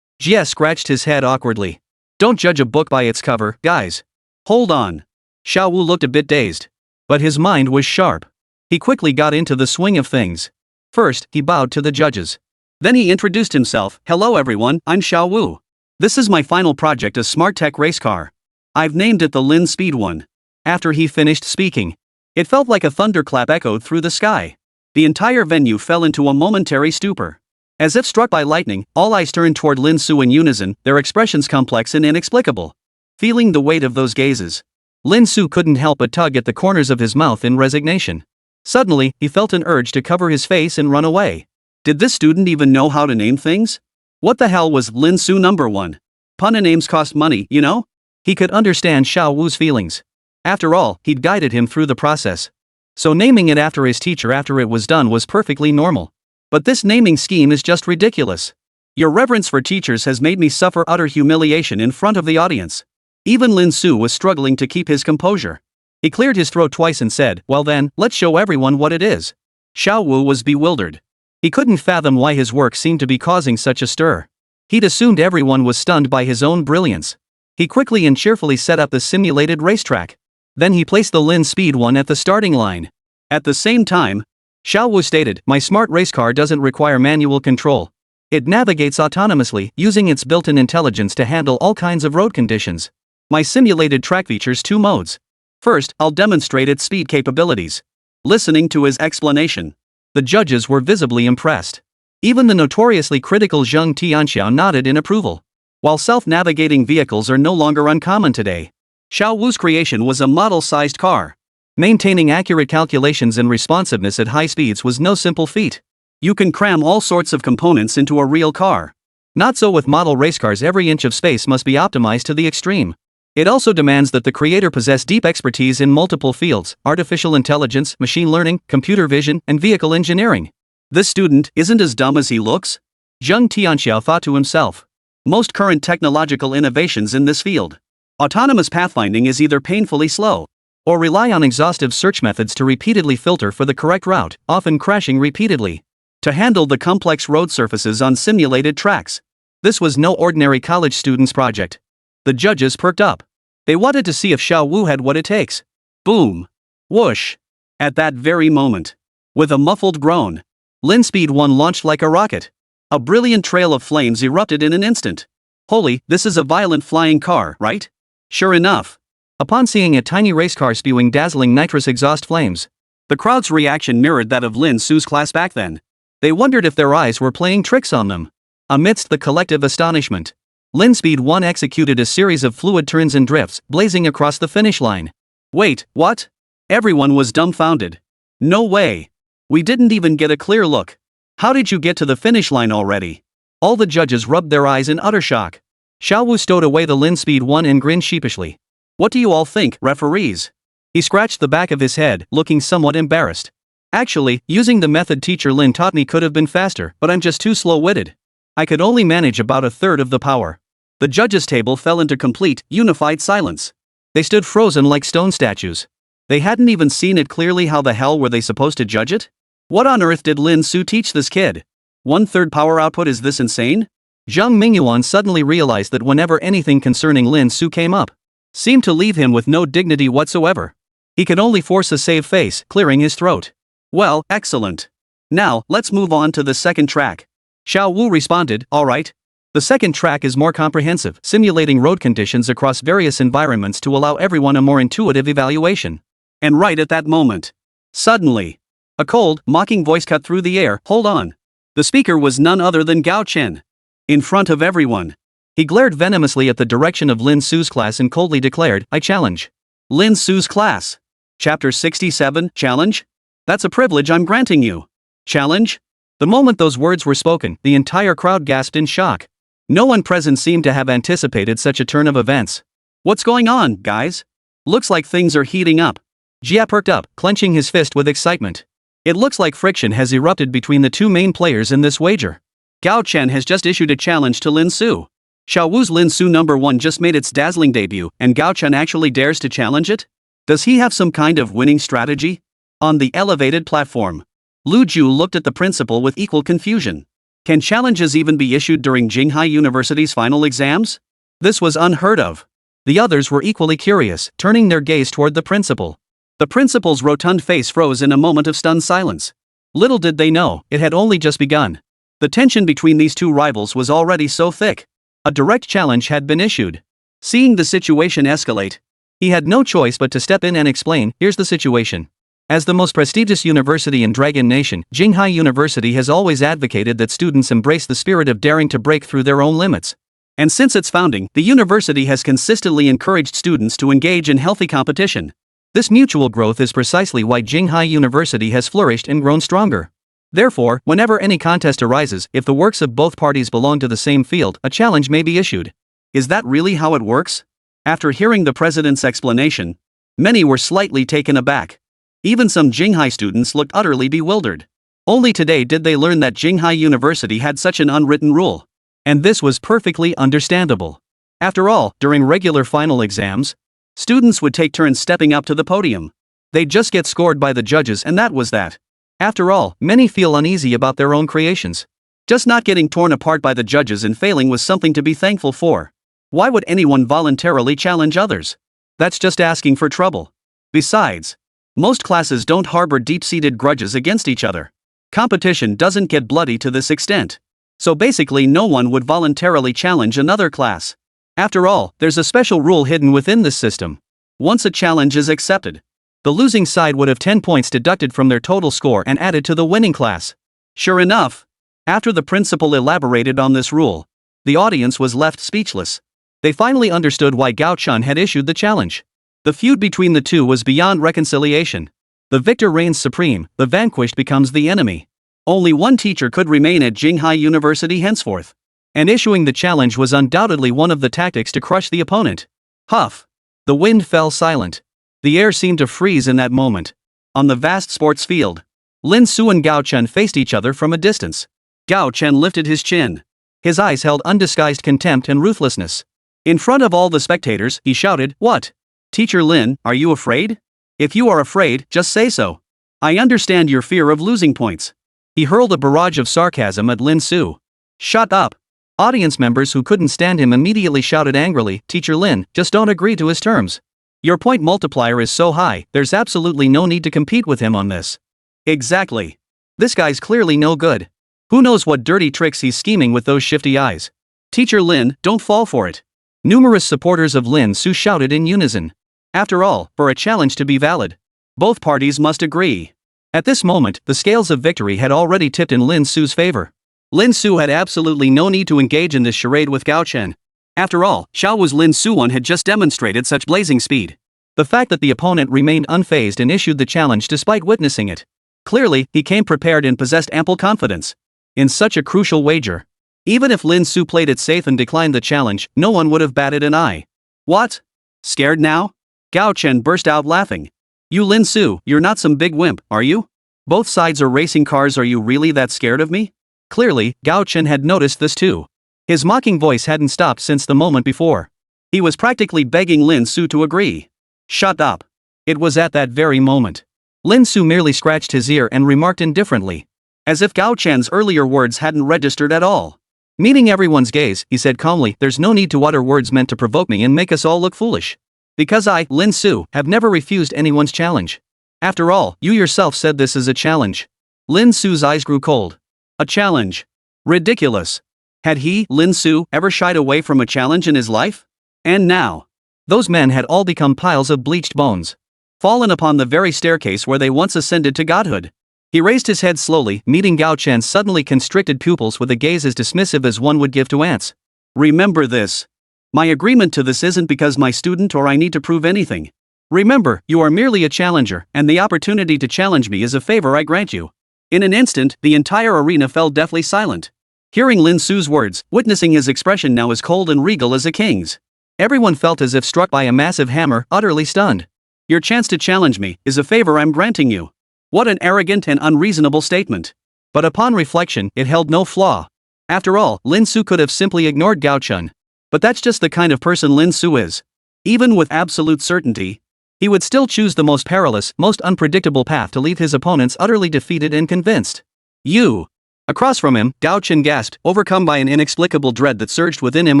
Jie scratched his head awkwardly. "Don't judge a book by its cover, guys. Hold on." Xiao Wu looked a bit dazed. But his mind was sharp. He quickly got into the swing of things. First, he bowed to the judges. Then he introduced himself. "Hello everyone, I'm Xiao Wu. This is my final project, a smart tech race car. I've named it the Lin Speed 1. After he finished speaking, it felt like a thunderclap echoed through the sky. The entire venue fell into a momentary stupor. As if struck by lightning, all eyes turned toward Lin Su in unison, their expressions complex and inexplicable. Feeling the weight of those gazes, Lin Su couldn't help but tug at the corners of his mouth in resignation. Suddenly, he felt an urge to cover his face and run away. Did this student even know how to name things? What the hell was Lin Su number 1? Pun names cost money, you know? He could understand Xiao Wu's feelings. After all, he'd guided him through the process. So naming it after his teacher after it was done was perfectly normal. But this naming scheme is just ridiculous. Your reverence for teachers has made me suffer utter humiliation in front of the audience. Even Lin Su was struggling to keep his composure. He cleared his throat twice and said, "Well then, let's show everyone what it is." Xiao Wu was bewildered. He couldn't fathom why his work seemed to be causing such a stir. He'd assumed everyone was stunned by his own brilliance. He quickly and cheerfully set up the simulated racetrack. Then he placed the Lin Speed 1 at the starting line. At the same time, Xiao Wu stated, "My smart race car doesn't require manual control. It navigates autonomously, using its built-in intelligence to handle all kinds of road conditions. My simulated track features 2 modes. First, I'll demonstrate its speed capabilities." Listening to his explanation, the judges were visibly impressed. Even the notoriously critical Zhang Tianxiao nodded in approval. While self-navigating vehicles are no longer uncommon today, Xiao Wu's creation was a model-sized car. Maintaining accurate calculations and responsiveness at high speeds was no simple feat. You can cram all sorts of components into a real car. Not so with model race cars. Every inch of space must be optimized to the extreme. It also demands that the creator possess deep expertise in multiple fields: artificial intelligence, machine learning, computer vision, and vehicle engineering. This student isn't as dumb as he looks, Zhang Tianxiao thought to himself. Most current technological innovations in this field, autonomous pathfinding, is either painfully slow, or rely on exhaustive search methods to repeatedly filter for the correct route, often crashing repeatedly, to handle the complex road surfaces on simulated tracks. This was no ordinary college student's project. The judges perked up. They wanted to see if Xiao Wu had what it takes. Boom! Whoosh! At that very moment, with a muffled groan, Lin Speed 1 launched like a rocket. A brilliant trail of flames erupted in an instant. Holy, this is a violent flying car, right? Sure enough. Upon seeing a tiny race car spewing dazzling nitrous exhaust flames, the crowd's reaction mirrored that of Lin Su's class back then. They wondered if their eyes were playing tricks on them. Amidst the collective astonishment, Lin Speed 1 executed a series of fluid turns and drifts, blazing across the finish line. Wait, what? Everyone was dumbfounded. No way. We didn't even get a clear look. How did you get to the finish line already? All the judges rubbed their eyes in utter shock. Xiao Wu stowed away the Lin Speed 1 and grinned sheepishly. What do you all think, referees? He scratched the back of his head, looking somewhat embarrassed. Actually, using the method teacher Lin taught me could have been faster, but I'm just too slow-witted. I could only manage about a third of the power. The judges' table fell into complete, unified silence. They stood frozen like stone statues. They hadn't even seen it clearly. How the hell were they supposed to judge it? What on earth did Lin Su teach this kid? 1/3 power output, is this insane? Zhang Mingyuan suddenly realized that whenever anything concerning Lin Su came up, Seemed to leave him with no dignity whatsoever. he could only force a save face, clearing his throat. Well, excellent. Now, let's move on to the second track. Xiao Wu responded, alright. The second track is more comprehensive, simulating road conditions across various environments to allow everyone a more intuitive evaluation. And right at that moment, suddenly, a cold, mocking voice cut through the air. Hold on. The speaker was none other than Gao Chen. In front of everyone, he glared venomously at the direction of Lin Su's class and coldly declared, I challenge. Lin Su's class. Chapter 67, Challenge? That's a privilege I'm granting you. Challenge? The moment those words were spoken, the entire crowd gasped in shock. No one present seemed to have anticipated such a turn of events. What's going on, guys? Looks like things are heating up. Jia perked up, clenching his fist with excitement. It looks like friction has erupted between the two main players in this wager. Gao Chen has just issued a challenge to Lin Su. Xiao Wu's Lin Su #1 just made its dazzling debut, and Gao Chen actually dares to challenge it? Does he have some kind of winning strategy? On the elevated platform, Lu Ju looked at the principal with equal confusion. Can challenges even be issued during Jinghai University's final exams? This was unheard of. The others were equally curious, turning their gaze toward the principal. The principal's rotund face froze in a moment of stunned silence. Little did they know, it had only just begun. The tension between these two rivals was already so thick. A direct challenge had been issued. Seeing the situation escalate, he had no choice but to step in and explain, here's the situation. As the most prestigious university in Dragon Nation, Jinghai University has always advocated that students embrace the spirit of daring to break through their own limits. And since its founding, the university has consistently encouraged students to engage in healthy competition. This mutual growth is precisely why Jinghai University has flourished and grown stronger. Therefore, whenever any contest arises, if the works of both parties belong to the same field, a challenge may be issued. Is that really how it works? After hearing the president's explanation, many were slightly taken aback. Even some Jinghai students looked utterly bewildered. Only today did they learn that Jinghai University had such an unwritten rule. And this was perfectly understandable. After all, during regular final exams, students would take turns stepping up to the podium. They'd just get scored by the judges, and that was that. After all, many feel uneasy about their own creations. Just not getting torn apart by the judges and failing was something to be thankful for. Why would anyone voluntarily challenge others? That's just asking for trouble. Besides, most classes don't harbor deep-seated grudges against each other. Competition doesn't get bloody to this extent. So basically no one would voluntarily challenge another class. After all, there's a special rule hidden within this system. Once a challenge is accepted, the losing side would have 10 points deducted from their total score and added to the winning class. Sure enough, after the principal elaborated on this rule, the audience was left speechless. They finally understood why Gao Chen had issued the challenge. The feud between the two was beyond reconciliation. The victor reigns supreme, the vanquished becomes the enemy. Only one teacher could remain at Jinghai University henceforth. And issuing the challenge was undoubtedly one of the tactics to crush the opponent. Huff. The wind fell silent. The air seemed to freeze in that moment. On the vast sports field, Lin Su and Gao Chen faced each other from a distance. Gao Chen lifted his chin. His eyes held undisguised contempt and ruthlessness. In front of all the spectators, he shouted, "What? Teacher Lin, are you afraid? If you are afraid, just say so. I understand your fear of losing points." He hurled a barrage of sarcasm at Lin Su. "Shut up." Audience members who couldn't stand him immediately shouted angrily, "Teacher Lin, just don't agree to his terms. Your point multiplier is so high, there's absolutely no need to compete with him on this." "Exactly. This guy's clearly no good. Who knows what dirty tricks he's scheming with those shifty eyes." "Teacher Lin, don't fall for it." Numerous supporters of Lin Su shouted in unison. After all, for a challenge to be valid, both parties must agree. At this moment, the scales of victory had already tipped in Lin Su's favor. Lin Su had absolutely no need to engage in this charade with Gao Chen. After all, Xiao Wu's Lin Su had just demonstrated such blazing speed. The fact that the opponent remained unfazed and issued the challenge despite witnessing it. Clearly, he came prepared and possessed ample confidence. In such a crucial wager, even if Lin Su played it safe and declined the challenge, no one would have batted an eye. "What? Scared now?" Gao Chen burst out laughing. "You Lin Su, you're not some big wimp, are you? Both sides are racing cars, are you really that scared of me?" Clearly, Gao Chen had noticed this too. His mocking voice hadn't stopped since the moment before. He was practically begging Lin Su to agree. Shut up. It was at that very moment. Lin Su merely scratched his ear and remarked indifferently, as if Gao Chen's earlier words hadn't registered at all. Meeting everyone's gaze, he said calmly, "There's no need to utter words meant to provoke me and make us all look foolish. Because I, Lin Su, have never refused anyone's challenge. After all, you yourself said this is a challenge." Lin Su's eyes grew cold. A challenge? Ridiculous. Had he, Lin Su, ever shied away from a challenge in his life? And now, those men had all become piles of bleached bones, fallen upon the very staircase where they once ascended to godhood. He raised his head slowly, meeting Gao Chen's suddenly constricted pupils with a gaze as dismissive as one would give to ants. "Remember this. My agreement to this isn't because my student or I need to prove anything. Remember, you are merely a challenger, and the opportunity to challenge me is a favor I grant you." In an instant, the entire arena fell deathly silent. Hearing Lin Su's words, witnessing his expression now as cold and regal as a king's, everyone felt as if struck by a massive hammer, utterly stunned. "Your chance to challenge me is a favor I'm granting you." What an arrogant and unreasonable statement. But upon reflection, it held no flaw. After all, Lin Su could have simply ignored Gao Chen. But that's just the kind of person Lin Su is. Even with absolute certainty, he would still choose the most perilous, most unpredictable path to leave his opponents utterly defeated and convinced. "You!" Across from him, Gao Chen gasped, overcome by an inexplicable dread that surged within him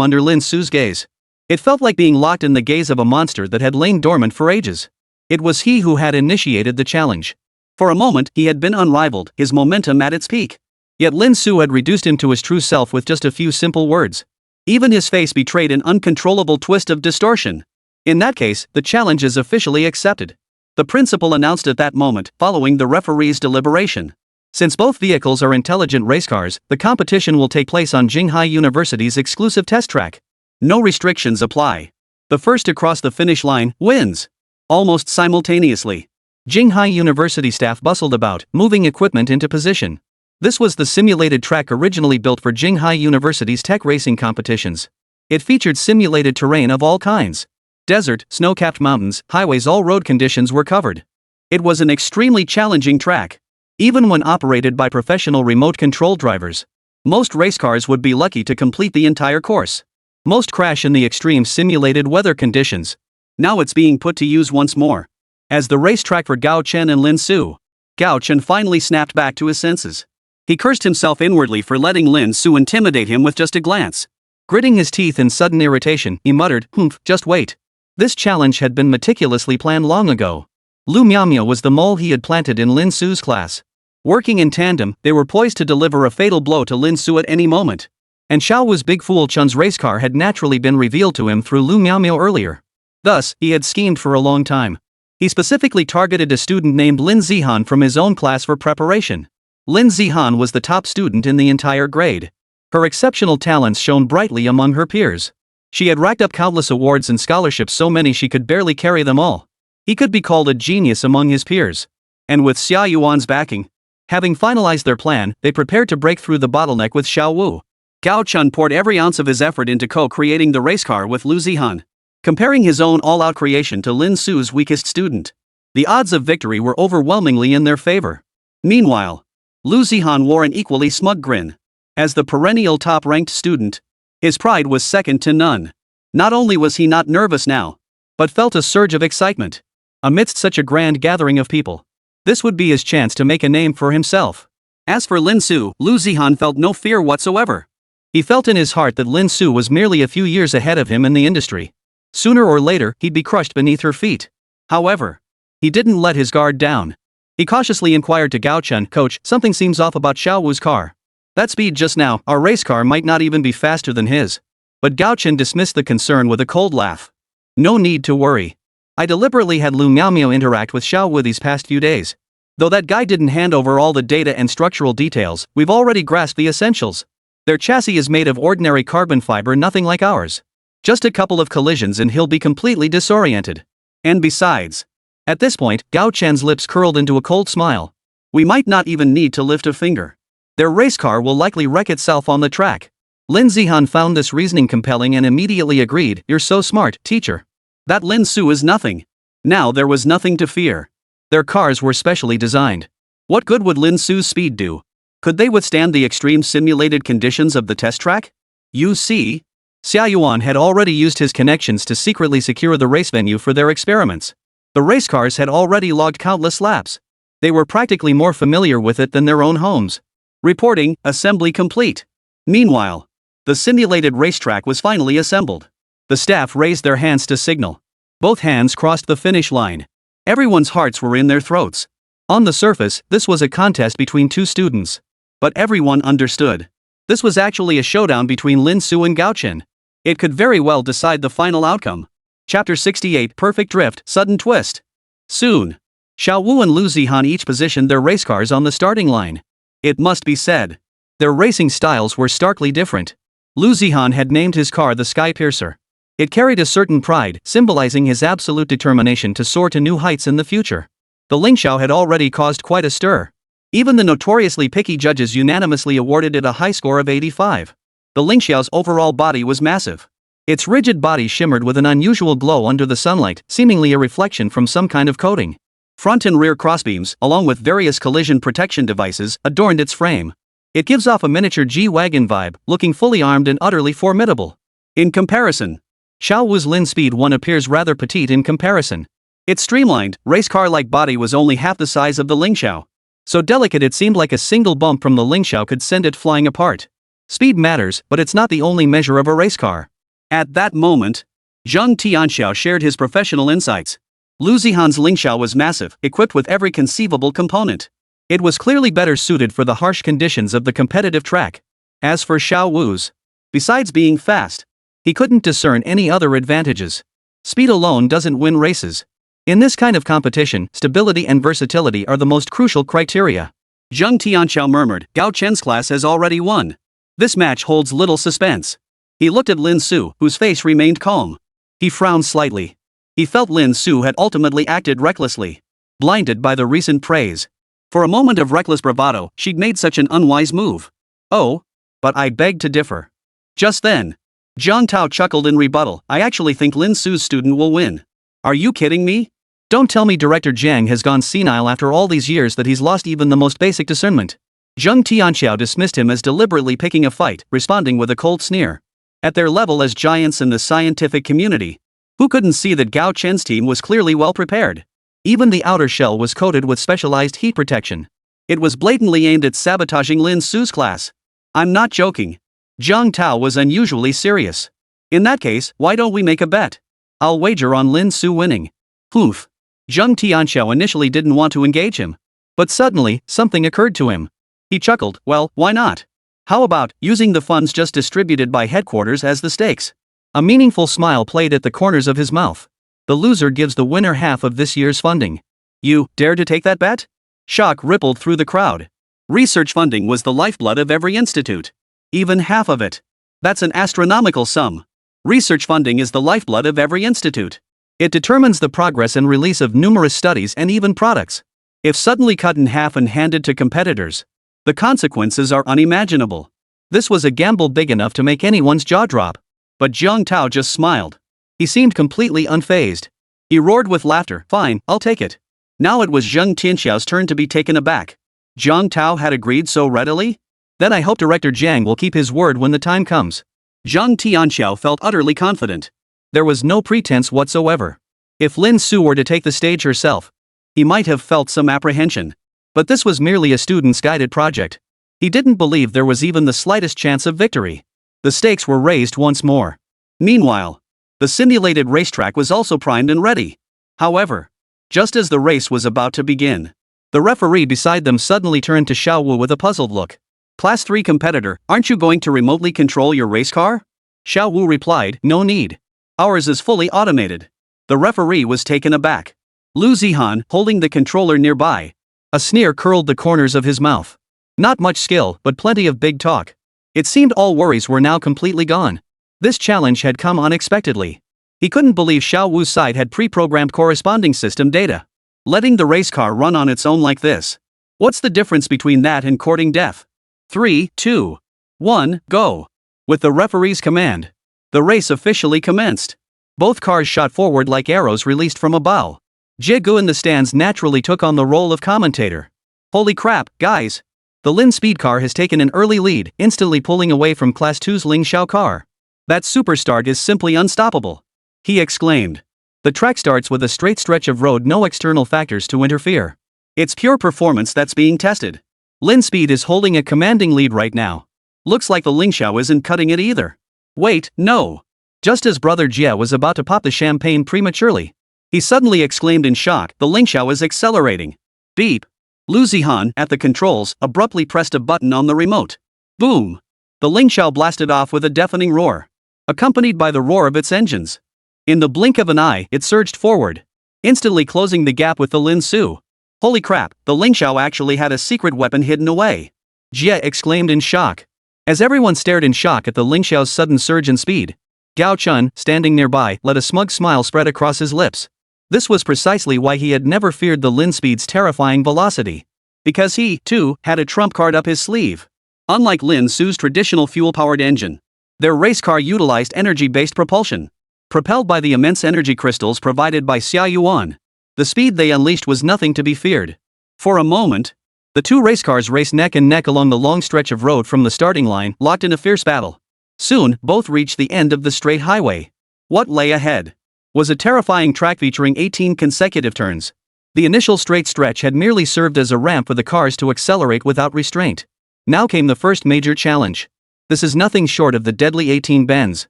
under Lin Su's gaze. It felt like being locked in the gaze of a monster that had lain dormant for ages. It was he who had initiated the challenge. For a moment, he had been unrivaled, his momentum at its peak. Yet Lin Su had reduced him to his true self with just a few simple words. Even his face betrayed an uncontrollable twist of distortion. "In that case, the challenge is officially accepted," the principal announced at that moment, following the referee's deliberation. "Since both vehicles are intelligent race cars, the competition will take place on Jinghai University's exclusive test track. No restrictions apply. The first to cross the finish line wins." Almost simultaneously, Jinghai University staff bustled about, moving equipment into position. This was the simulated track originally built for Jinghai University's tech racing competitions. It featured simulated terrain of all kinds. Desert, snow-capped mountains, highways, all road conditions were covered. It was an extremely challenging track. Even when operated by professional remote control drivers, most race cars would be lucky to complete the entire course. Most crash in the extreme simulated weather conditions. Now it's being put to use once more. As the racetrack for Gao Chen and Lin Su, Gao Chen finally snapped back to his senses. He cursed himself inwardly for letting Lin Su intimidate him with just a glance. Gritting his teeth in sudden irritation, he muttered, "Humph, just wait." This challenge had been meticulously planned long ago. Lu Miaomio was the mole he had planted in Lin Su's class. Working in tandem, they were poised to deliver a fatal blow to Lin Su at any moment. And Xiaowu's Big Fool Chun's race car had naturally been revealed to him through Lu Miaomio earlier. Thus, he had schemed for a long time. He specifically targeted a student named Lin Zihan from his own class for preparation. Lin Zihan was the top student in the entire grade. Her exceptional talents shone brightly among her peers. She had racked up countless awards and scholarships, so many she could barely carry them all. He could be called a genius among his peers. And with Xia Yuan's backing, having finalized their plan, they prepared to break through the bottleneck with Xiao Wu. Gao Chun poured every ounce of his effort into co-creating the race car with Lu Zihan, comparing his own all-out creation to Lin Su's weakest student. The odds of victory were overwhelmingly in their favor. Meanwhile, Lu Zihan wore an equally smug grin. As the perennial top-ranked student, his pride was second to none. Not only was he not nervous now, but felt a surge of excitement. Amidst such a grand gathering of people, this would be his chance to make a name for himself. As for Lin Su, Lu Zihan felt no fear whatsoever. He felt in his heart that Lin Su was merely a few years ahead of him in the industry. Sooner or later, he'd be crushed beneath her feet. However, he didn't let his guard down. He cautiously inquired to Gao Chen, "Coach, something seems off about Xiao Wu's car. That speed just now, our race car might not even be faster than his." But Gao Chen dismissed the concern with a cold laugh. "No need to worry. I deliberately had Lu Miaomio interact with Xiao Wu these past few days. Though that guy didn't hand over all the data and structural details, we've already grasped the essentials. Their chassis is made of ordinary carbon fiber, nothing like ours. Just a couple of collisions and he'll be completely disoriented. And besides..." At this point, Gao Chen's lips curled into a cold smile. "We might not even need to lift a finger. Their race car will likely wreck itself on the track." Lin Zihan found this reasoning compelling and immediately agreed, "You're so smart, teacher. That Lin Su is nothing." Now there was nothing to fear. Their cars were specially designed. What good would Lin Su's speed do? Could they withstand the extreme simulated conditions of the test track? You see? Xia Yuan had already used his connections to secretly secure the race venue for their experiments. The race cars had already logged countless laps. They were practically more familiar with it than their own homes. Reporting, assembly complete. Meanwhile, the simulated racetrack was finally assembled. The staff raised their hands to signal. Both hands crossed the finish line. Everyone's hearts were in their throats. On the surface, this was a contest between two students. But everyone understood. This was actually a showdown between Lin Su and Gao Chen. It could very well decide the final outcome. Chapter 68 Perfect Drift, Sudden Twist. Soon, Xiao Wu and Lu Zihan each positioned their race cars on the starting line. It must be said, their racing styles were starkly different. Lu Zihan had named his car the Sky Piercer. It carried a certain pride, symbolizing his absolute determination to soar to new heights in the future. The Lingxiao had already caused quite a stir. Even the notoriously picky judges unanimously awarded it a high score of 85. The Lingxiao's overall body was massive. Its rigid body shimmered with an unusual glow under the sunlight, seemingly a reflection from some kind of coating. Front and rear crossbeams, along with various collision protection devices, adorned its frame. It gives off a miniature G-Wagon vibe, looking fully armed and utterly formidable. In comparison, Xiao Wu's Lin Speed 1 appears rather petite in comparison. Its streamlined, race car-like body was only half the size of the Lingxiao. So delicate it seemed like a single bump from the Lingxiao could send it flying apart. Speed matters, but it's not the only measure of a race car. At that moment, Zheng Tianxiao shared his professional insights. Lu Zihan's Lingxiao was massive, equipped with every conceivable component. It was clearly better suited for the harsh conditions of the competitive track. As for Xiao Wu's, besides being fast, he couldn't discern any other advantages. Speed alone doesn't win races. In this kind of competition, stability and versatility are the most crucial criteria. Zheng Tianxiao murmured, Gao Chen's class has already won. This match holds little suspense. He looked at Lin Su, whose face remained calm. He frowned slightly. He felt Lin Su had ultimately acted recklessly, blinded by the recent praise. For a moment of reckless bravado, she'd made such an unwise move. Oh, but I beg to differ. Just then, Zhang Tao chuckled in rebuttal, I actually think Lin Su's student will win. Are you kidding me? Don't tell me Director Jiang has gone senile after all these years that he's lost even the most basic discernment. Zheng Tianxiao dismissed him as deliberately picking a fight, responding with a cold sneer. At their level as giants in the scientific community, who couldn't see that Gao Chen's team was clearly well prepared? Even the outer shell was coated with specialized heat protection. It was blatantly aimed at sabotaging Lin Su's class. I'm not joking. Zhang Tao was unusually serious. In that case, why don't we make a bet? I'll wager on Lin Su winning. Poof. Zheng Tianxiao initially didn't want to engage him. But suddenly, something occurred to him. He chuckled, well, why not? How about using the funds just distributed by headquarters as the stakes? A meaningful smile played at the corners of his mouth. The loser gives the winner half of this year's funding. You dare to take that bet? Shock rippled through the crowd. Research funding was the lifeblood of every institute. Even half of it. That's an astronomical sum. Research funding is the lifeblood of every institute. It determines the progress and release of numerous studies and even products. If suddenly cut in half and handed to competitors, the consequences are unimaginable. This was a gamble big enough to make anyone's jaw drop. But Zhang Tao just smiled. He seemed completely unfazed. He roared with laughter, fine, I'll take it. Now it was Zheng Tianxiao's turn to be taken aback. Zhang Tao had agreed so readily? Then I hope Director Jiang will keep his word when the time comes. Zheng Tianxiao felt utterly confident. There was no pretense whatsoever. If Lin Su were to take the stage herself, he might have felt some apprehension. But this was merely a student's guided project. He didn't believe there was even the slightest chance of victory. The stakes were raised once more. Meanwhile, the simulated racetrack was also primed and ready. However, just as the race was about to begin, the referee beside them suddenly turned to Xiao Wu with a puzzled look. Class 3 competitor, aren't you going to remotely control your race car? Xiao Wu replied, no need. Ours is fully automated. The referee was taken aback. Lu Zihan, holding the controller nearby. A sneer curled the corners of his mouth. Not much skill, but plenty of big talk. It seemed all worries were now completely gone. This challenge had come unexpectedly. He couldn't believe Xiao Wu's side had pre-programmed corresponding system data. Letting the race car run on its own like this. What's the difference between that and courting death? 3, 2, 1, go. With the referee's command, the race officially commenced. Both cars shot forward like arrows released from a bow. Jie Gu in the stands naturally took on the role of commentator. Holy crap, guys! The Lin speed car has taken an early lead, instantly pulling away from Class 2's Ling Xiao car. That superstart is simply unstoppable, he exclaimed. The track starts with a straight stretch of road, no external factors to interfere. It's pure performance that's being tested. Lin speed is holding a commanding lead right now. Looks like the Ling Xiao isn't cutting it either. Wait, no. Just as brother Jie was about to pop the champagne prematurely, he suddenly exclaimed in shock, the Ling Xiao is accelerating. Beep. Lu Zihan, at the controls, abruptly pressed a button on the remote. Boom! The Ling Xiao blasted off with a deafening roar, accompanied by the roar of its engines. In the blink of an eye, it surged forward, instantly closing the gap with the Lin Su. Holy crap, the Ling Xiao actually had a secret weapon hidden away, Jie exclaimed in shock. As everyone stared in shock at the Ling Xiao's sudden surge in speed, Gao Chun, standing nearby, let a smug smile spread across his lips. This was precisely why he had never feared the Lin speed's terrifying velocity. Because he, too, had a trump card up his sleeve. Unlike Lin Su's traditional fuel-powered engine, their race car utilized energy-based propulsion. Propelled by the immense energy crystals provided by Xia Yuan, the speed they unleashed was nothing to be feared. For a moment, the two race cars raced neck and neck along the long stretch of road from the starting line, locked in a fierce battle. Soon, both reached the end of the straight highway. What lay ahead was a terrifying track featuring 18 consecutive turns. The initial straight stretch had merely served as a ramp for the cars to accelerate without restraint. Now came the first major challenge. This is nothing short of the deadly 18 bends.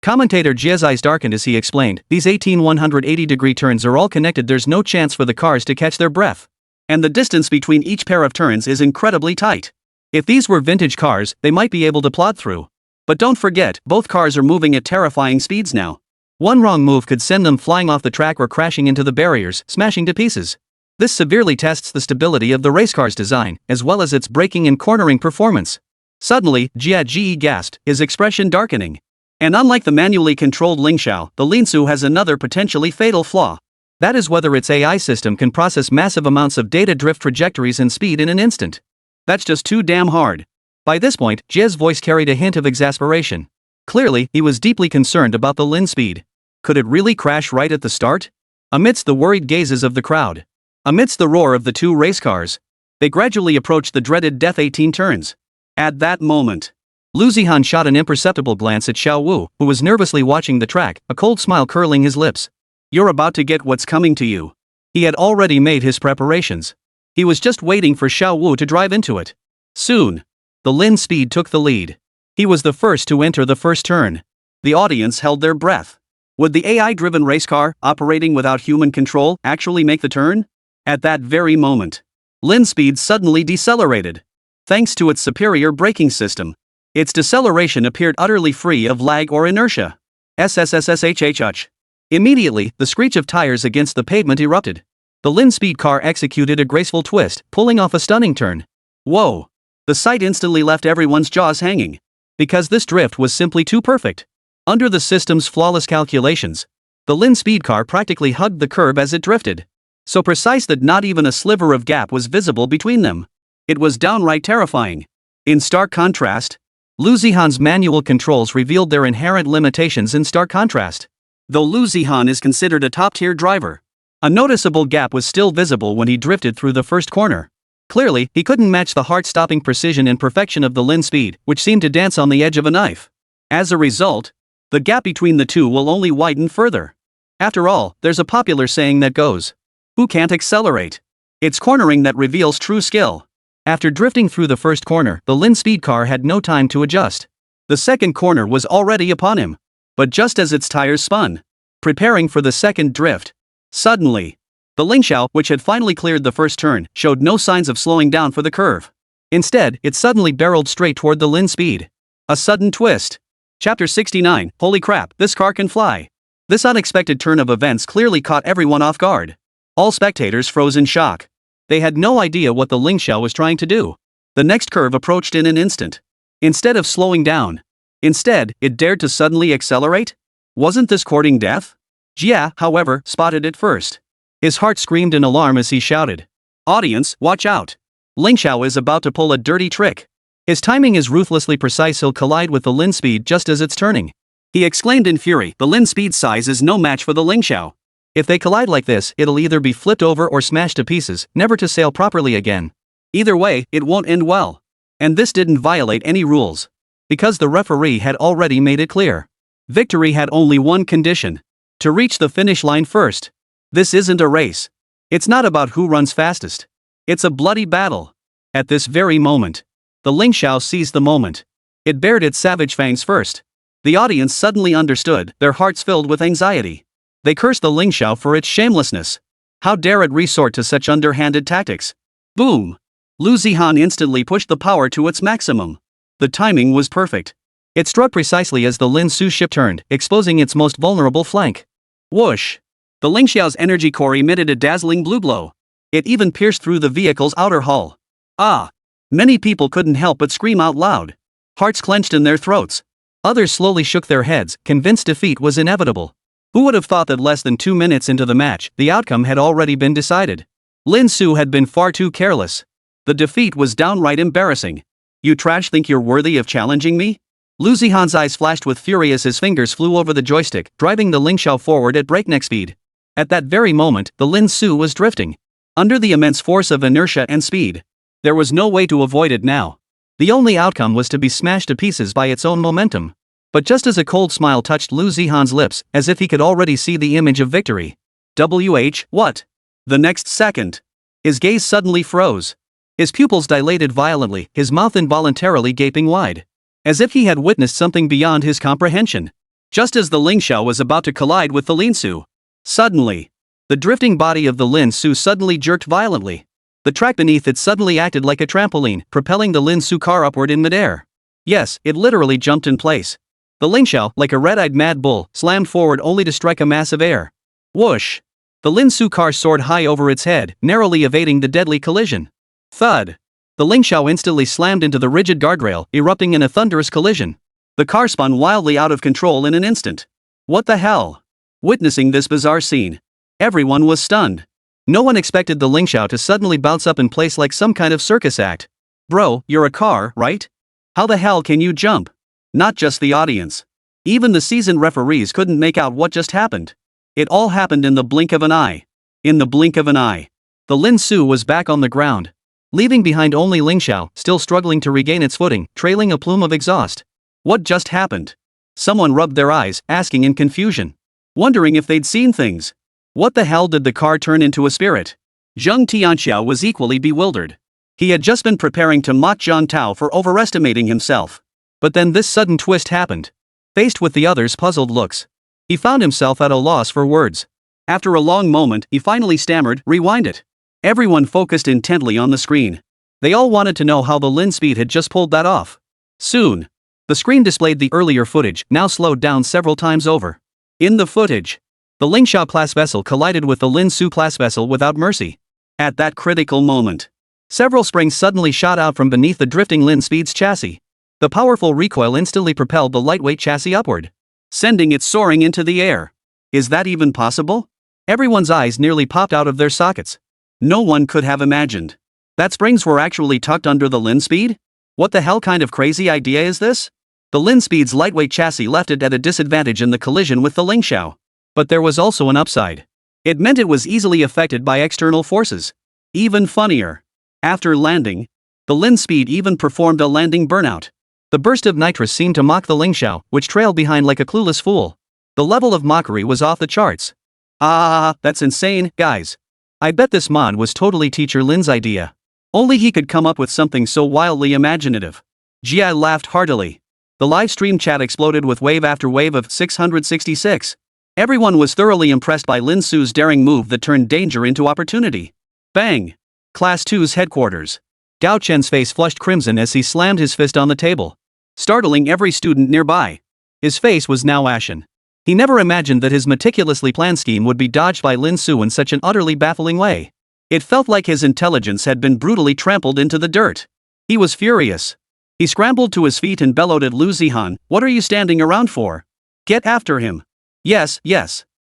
Commentator Jie's eyes darkened as he explained, these 18 180-degree turns are all connected, there's no chance for the cars to catch their breath. And the distance between each pair of turns is incredibly tight. If these were vintage cars, they might be able to plod through. But don't forget, both cars are moving at terrifying speeds now. One wrong move could send them flying off the track or crashing into the barriers, smashing to pieces. This severely tests the stability of the race car's design, as well as its braking and cornering performance. Suddenly, Jie gasped, his expression darkening. And unlike the manually controlled Ling Xiao, the Lin Su has another potentially fatal flaw. That is whether its AI system can process massive amounts of data drift trajectories and speed in an instant. That's just too damn hard. By this point, Jie's voice carried a hint of exasperation. Clearly, he was deeply concerned about the Lin speed. Could it really crash right at the start? Amidst the worried gazes of the crowd, amidst the roar of the two race cars, they gradually approached the dreaded death 18 turns. At that moment, Lu Zihan shot an imperceptible glance at Xiao Wu, who was nervously watching the track, a cold smile curling his lips. You're about to get what's coming to you. He had already made his preparations. He was just waiting for Xiao Wu to drive into it. Soon, the Lin speed took the lead. He was the first to enter the first turn. The audience held their breath. Would the AI-driven race car, operating without human control, actually make the turn? At that very moment, Lin speed suddenly decelerated. Thanks to its superior braking system, its deceleration appeared utterly free of lag or inertia. SSS-Grade. Immediately, the screech of tires against the pavement erupted. The Lin speed car executed a graceful twist, pulling off a stunning turn. Whoa! The sight instantly left everyone's jaws hanging. Because this drift was simply too perfect. Under the system's flawless calculations, the Lin speed car practically hugged the curb as it drifted. So precise that not even a sliver of gap was visible between them. It was downright terrifying. In stark contrast, Lu Zihan's manual controls revealed their inherent limitations in stark contrast. Though Lu Zihan is considered a top-tier driver, a noticeable gap was still visible when he drifted through the first corner. Clearly, he couldn't match the heart-stopping precision and perfection of the Lin speed, which seemed to dance on the edge of a knife. As a result, the gap between the two will only widen further. After all, there's a popular saying that goes, "Who can't accelerate?" It's cornering that reveals true skill. After drifting through the first corner, the Lin speed car had no time to adjust. The second corner was already upon him. But just as its tires spun, preparing for the second drift, suddenly, the Ling Xiao, which had finally cleared the first turn, showed no signs of slowing down for the curve. Instead, it suddenly barreled straight toward the Lin speed. A sudden twist. Chapter 69, Holy crap, this car can fly. This unexpected turn of events clearly caught everyone off guard. All spectators froze in shock. They had no idea what the Ling Xiao was trying to do. The next curve approached in an instant. Instead of slowing down, it dared to suddenly accelerate? Wasn't this courting death? Jie, however, spotted it first. His heart screamed in alarm as he shouted, "Audience, watch out! Ling Xiao is about to pull a dirty trick. His timing is ruthlessly precise, he'll collide with the Lin speed just as it's turning." He exclaimed in fury, the Lin speed's size is no match for the Ling Xiao. If they collide like this, it'll either be flipped over or smashed to pieces, never to sail properly again. Either way, it won't end well. And this didn't violate any rules. Because the referee had already made it clear. Victory had only one condition. To reach the finish line first. This isn't a race. It's not about who runs fastest. It's a bloody battle. At this very moment. The Lingxiao seized the moment. It bared its savage fangs first. The audience suddenly understood, their hearts filled with anxiety. They cursed the Lingxiao for its shamelessness. How dare it resort to such underhanded tactics? Boom! Lu Zihan instantly pushed the power to its maximum. The timing was perfect. It struck precisely as the Lin Su ship turned, exposing its most vulnerable flank. Whoosh! The Lingxiao's energy core emitted a dazzling blue glow. It even pierced through the vehicle's outer hull. Ah! Many people couldn't help but scream out loud. Hearts clenched in their throats. Others slowly shook their heads, convinced defeat was inevitable. Who would have thought that less than 2 minutes into the match, the outcome had already been decided? Lin Su had been far too careless. The defeat was downright embarrassing. You trash think you're worthy of challenging me? Lu Zihan's eyes flashed with fury as his fingers flew over the joystick, driving the Lingxiao forward at breakneck speed. At that very moment, the Lin Su was drifting. Under the immense force of inertia and speed. There was no way to avoid it now. The only outcome was to be smashed to pieces by its own momentum. But just as a cold smile touched Lu Zihan's lips, as if he could already see the image of victory. What? The next second. His gaze suddenly froze. His pupils dilated violently, his mouth involuntarily gaping wide. As if he had witnessed something beyond his comprehension. Just as the Lingxiao was about to collide with the Lin Su. Suddenly. The drifting body of the Lin Su suddenly jerked violently. The track beneath it suddenly acted like a trampoline, propelling the Lin Su car upward in midair. Yes, it literally jumped in place. The Lingxiao, like a red-eyed mad bull, slammed forward only to strike a mass of air. Whoosh! The Lin Su car soared high over its head, narrowly evading the deadly collision. Thud! The Lingxiao instantly slammed into the rigid guardrail, erupting in a thunderous collision. The car spun wildly out of control in an instant. What the hell? Witnessing this bizarre scene, everyone was stunned. No one expected the Lingxiao to suddenly bounce up in place like some kind of circus act. Bro, you're a car, right? How the hell can you jump? Not just the audience. Even the seasoned referees couldn't make out what just happened. It all happened in the blink of an eye. In the blink of an eye. The Lin Su was back on the ground. Leaving behind only Lingxiao, still struggling to regain its footing, trailing a plume of exhaust. What just happened? Someone rubbed their eyes, asking in confusion. Wondering if they'd seen things. What the hell did the car turn into a spirit? Zheng Tianxiao was equally bewildered. He had just been preparing to mock Zhang Tao for overestimating himself. But then this sudden twist happened. Faced with the others' puzzled looks, he found himself at a loss for words. After a long moment, he finally stammered, "Rewind it." Everyone focused intently on the screen. They all wanted to know how the Lin Speed had just pulled that off. Soon. The screen displayed the earlier footage, now slowed down several times over. In the footage, the Lingxiao class vessel collided with the Lin Su class vessel without mercy. At that critical moment, several springs suddenly shot out from beneath the drifting Lin Speed's chassis. The powerful recoil instantly propelled the lightweight chassis upward, sending it soaring into the air. Is that even possible? Everyone's eyes nearly popped out of their sockets. No one could have imagined that springs were actually tucked under the Lin Speed? What the hell kind of crazy idea is this? The Lin Speed's lightweight chassis left it at a disadvantage in the collision with the Lingxiao. But there was also an upside. It meant it was easily affected by external forces. Even funnier. After landing, the Lin Speed even performed a landing burnout. The burst of nitrous seemed to mock the Lingxiao, which trailed behind like a clueless fool. The level of mockery was off the charts. That's insane, guys. I bet this mod was totally Teacher Lin's idea. Only he could come up with something so wildly imaginative. Ji laughed heartily. The live stream chat exploded with wave after wave of 666. Everyone was thoroughly impressed by Lin Su's daring move that turned danger into opportunity. Bang! Class 2's headquarters. Gao Chen's face flushed crimson as he slammed his fist on the table, startling every student nearby. His face was now ashen. He never imagined that his meticulously planned scheme would be dodged by Lin Su in such an utterly baffling way. It felt like his intelligence had been brutally trampled into the dirt. He was furious. He scrambled to his feet and bellowed at Lu Zihan, "What are you standing around for? Get after him." Yes.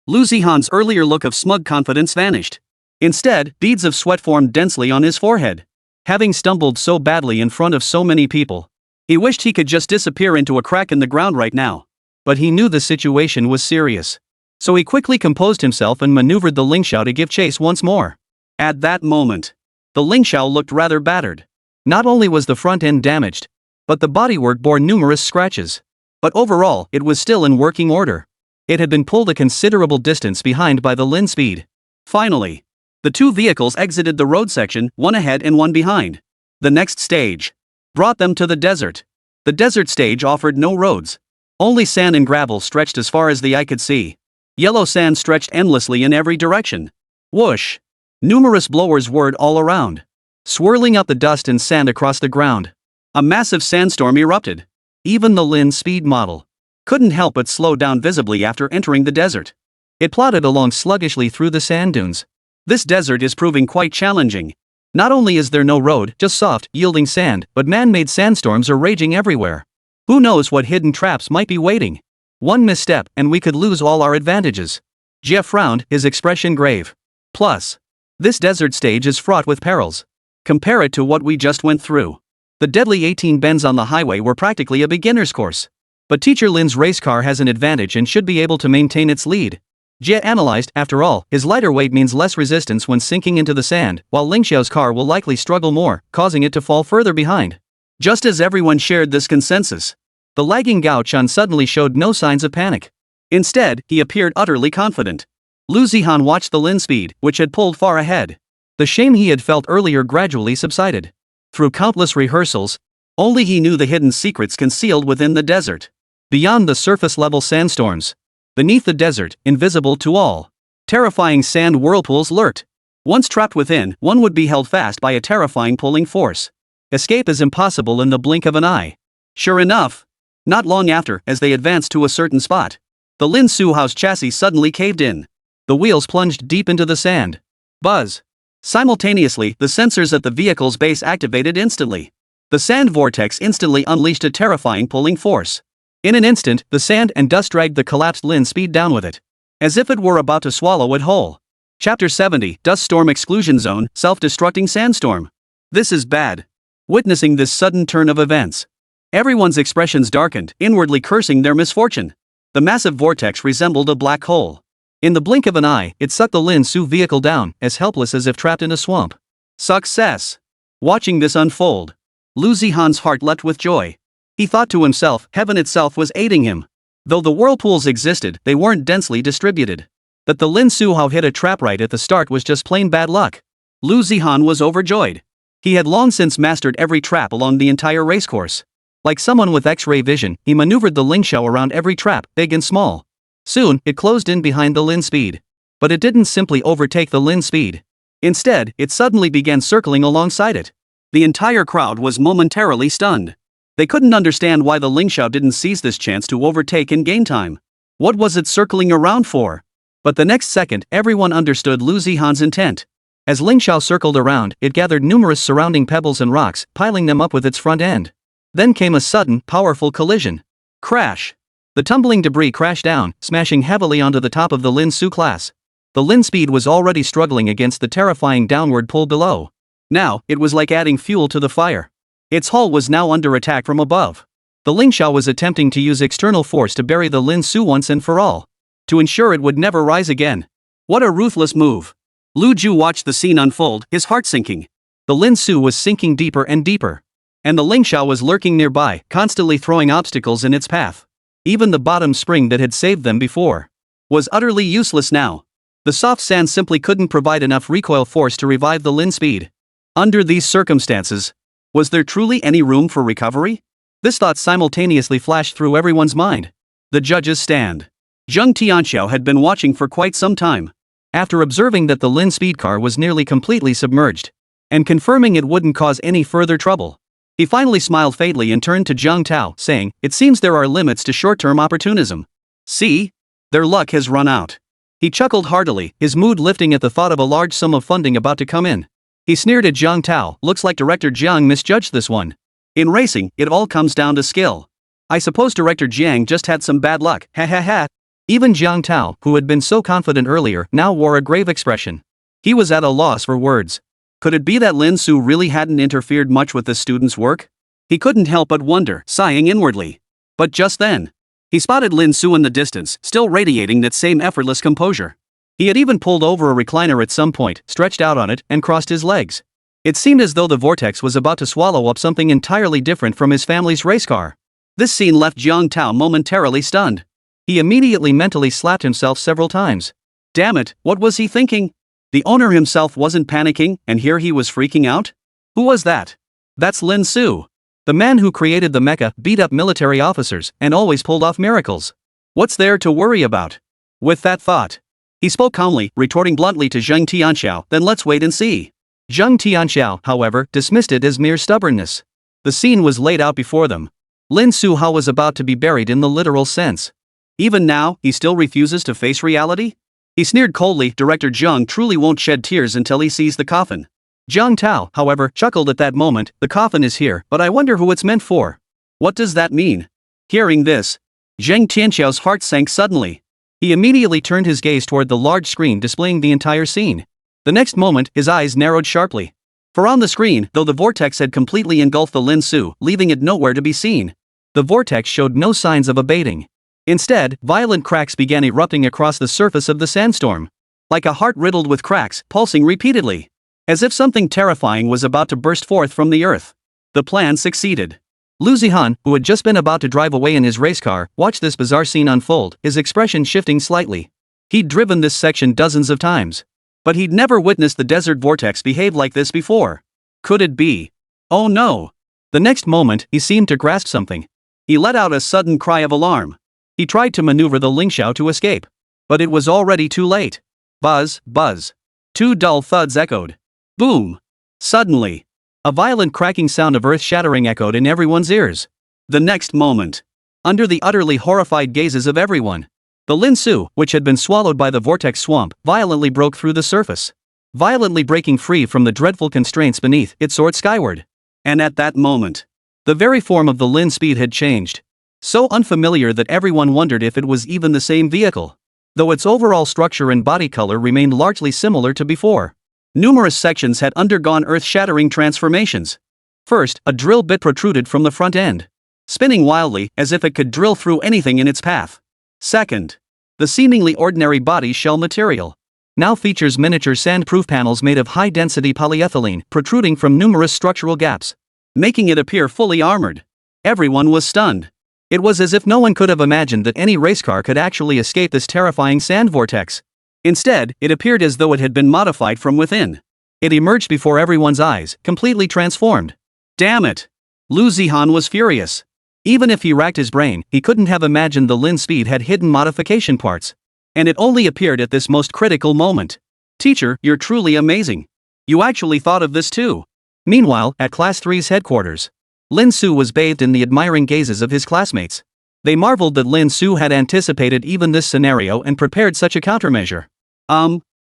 Lu Zihan's earlier look of smug confidence vanished. Instead, beads of sweat formed densely on his forehead. Having stumbled so badly in front of so many people, he wished he could just disappear into a crack in the ground right now. But he knew the situation was serious. So he quickly composed himself and maneuvered the Lingxiao to give chase once more. At that moment, the Lingxiao looked rather battered. Not only was the front end damaged, but the bodywork bore numerous scratches. But overall, it was still in working order. It had been pulled a considerable distance behind by the Lin Speed. Finally, the two vehicles exited the road section, one ahead and one behind. The next stage brought them to the desert. The desert stage offered no roads. Only sand and gravel stretched as far as the eye could see. Yellow sand stretched endlessly in every direction. Whoosh! Numerous blowers whirred all around, swirling out the dust and sand across the ground. A massive sandstorm erupted. Even the Lin Speed model couldn't help but slow down visibly after entering the desert. It plodded along sluggishly through the sand dunes. This desert is proving quite challenging. Not only is there no road, just soft, yielding sand, but man-made sandstorms are raging everywhere. Who knows what hidden traps might be waiting? One misstep, and we could lose all our advantages. Jeff frowned, his expression grave. Plus, this desert stage is fraught with perils. Compare it to what we just went through. The deadly 18 bends on the highway were practically a beginner's course. But Teacher Lin's race car has an advantage and should be able to maintain its lead. Jie analyzed, after all, his lighter weight means less resistance when sinking into the sand, while Ling Xiao's car will likely struggle more, causing it to fall further behind. Just as everyone shared this consensus, the lagging Gao Chun suddenly showed no signs of panic. Instead, he appeared utterly confident. Lu Zihan watched the Lin Speed, which had pulled far ahead. The shame he had felt earlier gradually subsided. Through countless rehearsals, only he knew the hidden secrets concealed within the desert. Beyond the surface-level sandstorms, beneath the desert, invisible to all, terrifying sand whirlpools lurked. Once trapped within, one would be held fast by a terrifying pulling force. Escape is impossible in the blink of an eye. Sure enough, not long after, as they advanced to a certain spot, the Lin Su house chassis suddenly caved in. The wheels plunged deep into the sand. Buzz! Simultaneously, the sensors at the vehicle's base activated instantly. The sand vortex instantly unleashed a terrifying pulling force. In an instant, the sand and dust dragged the collapsed Lin Speed down with it, as if it were about to swallow it whole. Chapter 70, Dust Storm Exclusion Zone, Self-Destructing Sandstorm. This is bad. Witnessing this sudden turn of events, everyone's expressions darkened, inwardly cursing their misfortune. The massive vortex resembled a black hole. In the blink of an eye, it sucked the Lin Su vehicle down, as helpless as if trapped in a swamp. Success! Watching this unfold, Lu Zihan's heart leapt with joy. He thought to himself, heaven itself was aiding him. Though the whirlpools existed, they weren't densely distributed. That the Lin Su hit a trap right at the start was just plain bad luck. Lu Zihan was overjoyed. He had long since mastered every trap along the entire racecourse. Like someone with X-ray vision, he maneuvered the Ling Xiao around every trap, big and small. Soon, it closed in behind the Lin Speed. But it didn't simply overtake the Lin Speed. Instead, it suddenly began circling alongside it. The entire crowd was momentarily stunned. They couldn't understand why the Ling Xiao didn't seize this chance to overtake and gain time. What was it circling around for? But the next second, everyone understood Lu Zihan's intent. As Ling Xiao circled around, it gathered numerous surrounding pebbles and rocks, piling them up with its front end. Then came a sudden, powerful collision. Crash! The tumbling debris crashed down, smashing heavily onto the top of the Lin Su class. The Lin Speed was already struggling against the terrifying downward pull below. Now, it was like adding fuel to the fire. Its hull was now under attack from above. The Ling Xiao was attempting to use external force to bury the Lin Su once and for all, to ensure it would never rise again. What a ruthless move! Lu Ju watched the scene unfold, his heart sinking. The Lin Su was sinking deeper and deeper. And the Ling Xiao was lurking nearby, constantly throwing obstacles in its path. Even the bottom spring that had saved them before was utterly useless now. The soft sand simply couldn't provide enough recoil force to revive the Lin Speed. Under these circumstances, was there truly any room for recovery? This thought simultaneously flashed through everyone's mind. The judges stand. Zheng Tianxiao had been watching for quite some time. After observing that the Lin Speed car was nearly completely submerged, and confirming it wouldn't cause any further trouble, he finally smiled faintly and turned to Zhang Tao, saying, "It seems there are limits to short-term opportunism. See? Their luck has run out." He chuckled heartily, his mood lifting at the thought of a large sum of funding about to come in. He sneered at Zhang Tao, "Looks like Director Jiang misjudged this one. In racing, it all comes down to skill. I suppose Director Jiang just had some bad luck, ha ha ha." Even Zhang Tao, who had been so confident earlier, now wore a grave expression. He was at a loss for words. Could it be that Lin Su really hadn't interfered much with the student's work? He couldn't help but wonder, sighing inwardly. But just then, he spotted Lin Su in the distance, still radiating that same effortless composure. He had even pulled over a recliner at some point, stretched out on it, and crossed his legs. It seemed as though the vortex was about to swallow up something entirely different from his family's race car. This scene left Jiang Tao momentarily stunned. He immediately mentally slapped himself several times. Damn it, what was he thinking? The owner himself wasn't panicking, and here he was freaking out? Who was that? That's Lin Su. The man who created the mecha, beat up military officers, and always pulled off miracles. What's there to worry about? With that thought, he spoke calmly, retorting bluntly to Zheng Tianxiao, then let's wait and see. Zheng Tianxiao, however, dismissed it as mere stubbornness. The scene was laid out before them. Lin Su Hao was about to be buried in the literal sense. Even now, he still refuses to face reality? He sneered coldly, Director Zheng truly won't shed tears until he sees the coffin. Jiang Tao, however, chuckled at that moment, the coffin is here, but I wonder who it's meant for. What does that mean? Hearing this, Zheng Tianxiao's heart sank suddenly. He immediately turned his gaze toward the large screen displaying the entire scene. The next moment, his eyes narrowed sharply. For on the screen, though the vortex had completely engulfed the Lin Su, leaving it nowhere to be seen, the vortex showed no signs of abating. Instead, violent cracks began erupting across the surface of the sandstorm. Like a heart riddled with cracks, pulsing repeatedly. As if something terrifying was about to burst forth from the earth. The plan succeeded. Lu Zihan, who had just been about to drive away in his race car, watched this bizarre scene unfold, his expression shifting slightly. He'd driven this section dozens of times. But he'd never witnessed the desert vortex behave like this before. Could it be? Oh no! The next moment, he seemed to grasp something. He let out a sudden cry of alarm. He tried to maneuver the Lingxiao to escape. But it was already too late. Buzz, buzz. Two dull thuds echoed. Boom! Suddenly, a violent cracking sound of earth-shattering echoed in everyone's ears. The next moment, under the utterly horrified gazes of everyone, the Lin Su, which had been swallowed by the vortex swamp, violently broke through the surface. Violently breaking free from the dreadful constraints beneath, it soared skyward. And at that moment, the very form of the Lin Speed had changed. So unfamiliar that everyone wondered if it was even the same vehicle. Though its overall structure and body color remained largely similar to before. Numerous sections had undergone earth-shattering transformations. First, a drill bit protruded from the front end, spinning wildly as if it could drill through anything in its path. Second, the seemingly ordinary body shell material now features miniature sand-proof panels made of high-density polyethylene protruding from numerous structural gaps, making it appear fully armored. Everyone was stunned. It was as if no one could have imagined that any race car could actually escape this terrifying sand vortex. Instead, it appeared as though it had been modified from within. It emerged before everyone's eyes, completely transformed. Damn it! Lu Zihan was furious. Even if he racked his brain, he couldn't have imagined the Lin Speed had hidden modification parts. And it only appeared at this most critical moment. Teacher, you're truly amazing. You actually thought of this too. Meanwhile, at Class 3's headquarters, Lin Su was bathed in the admiring gazes of his classmates. They marveled that Lin Su had anticipated even this scenario and prepared such a countermeasure.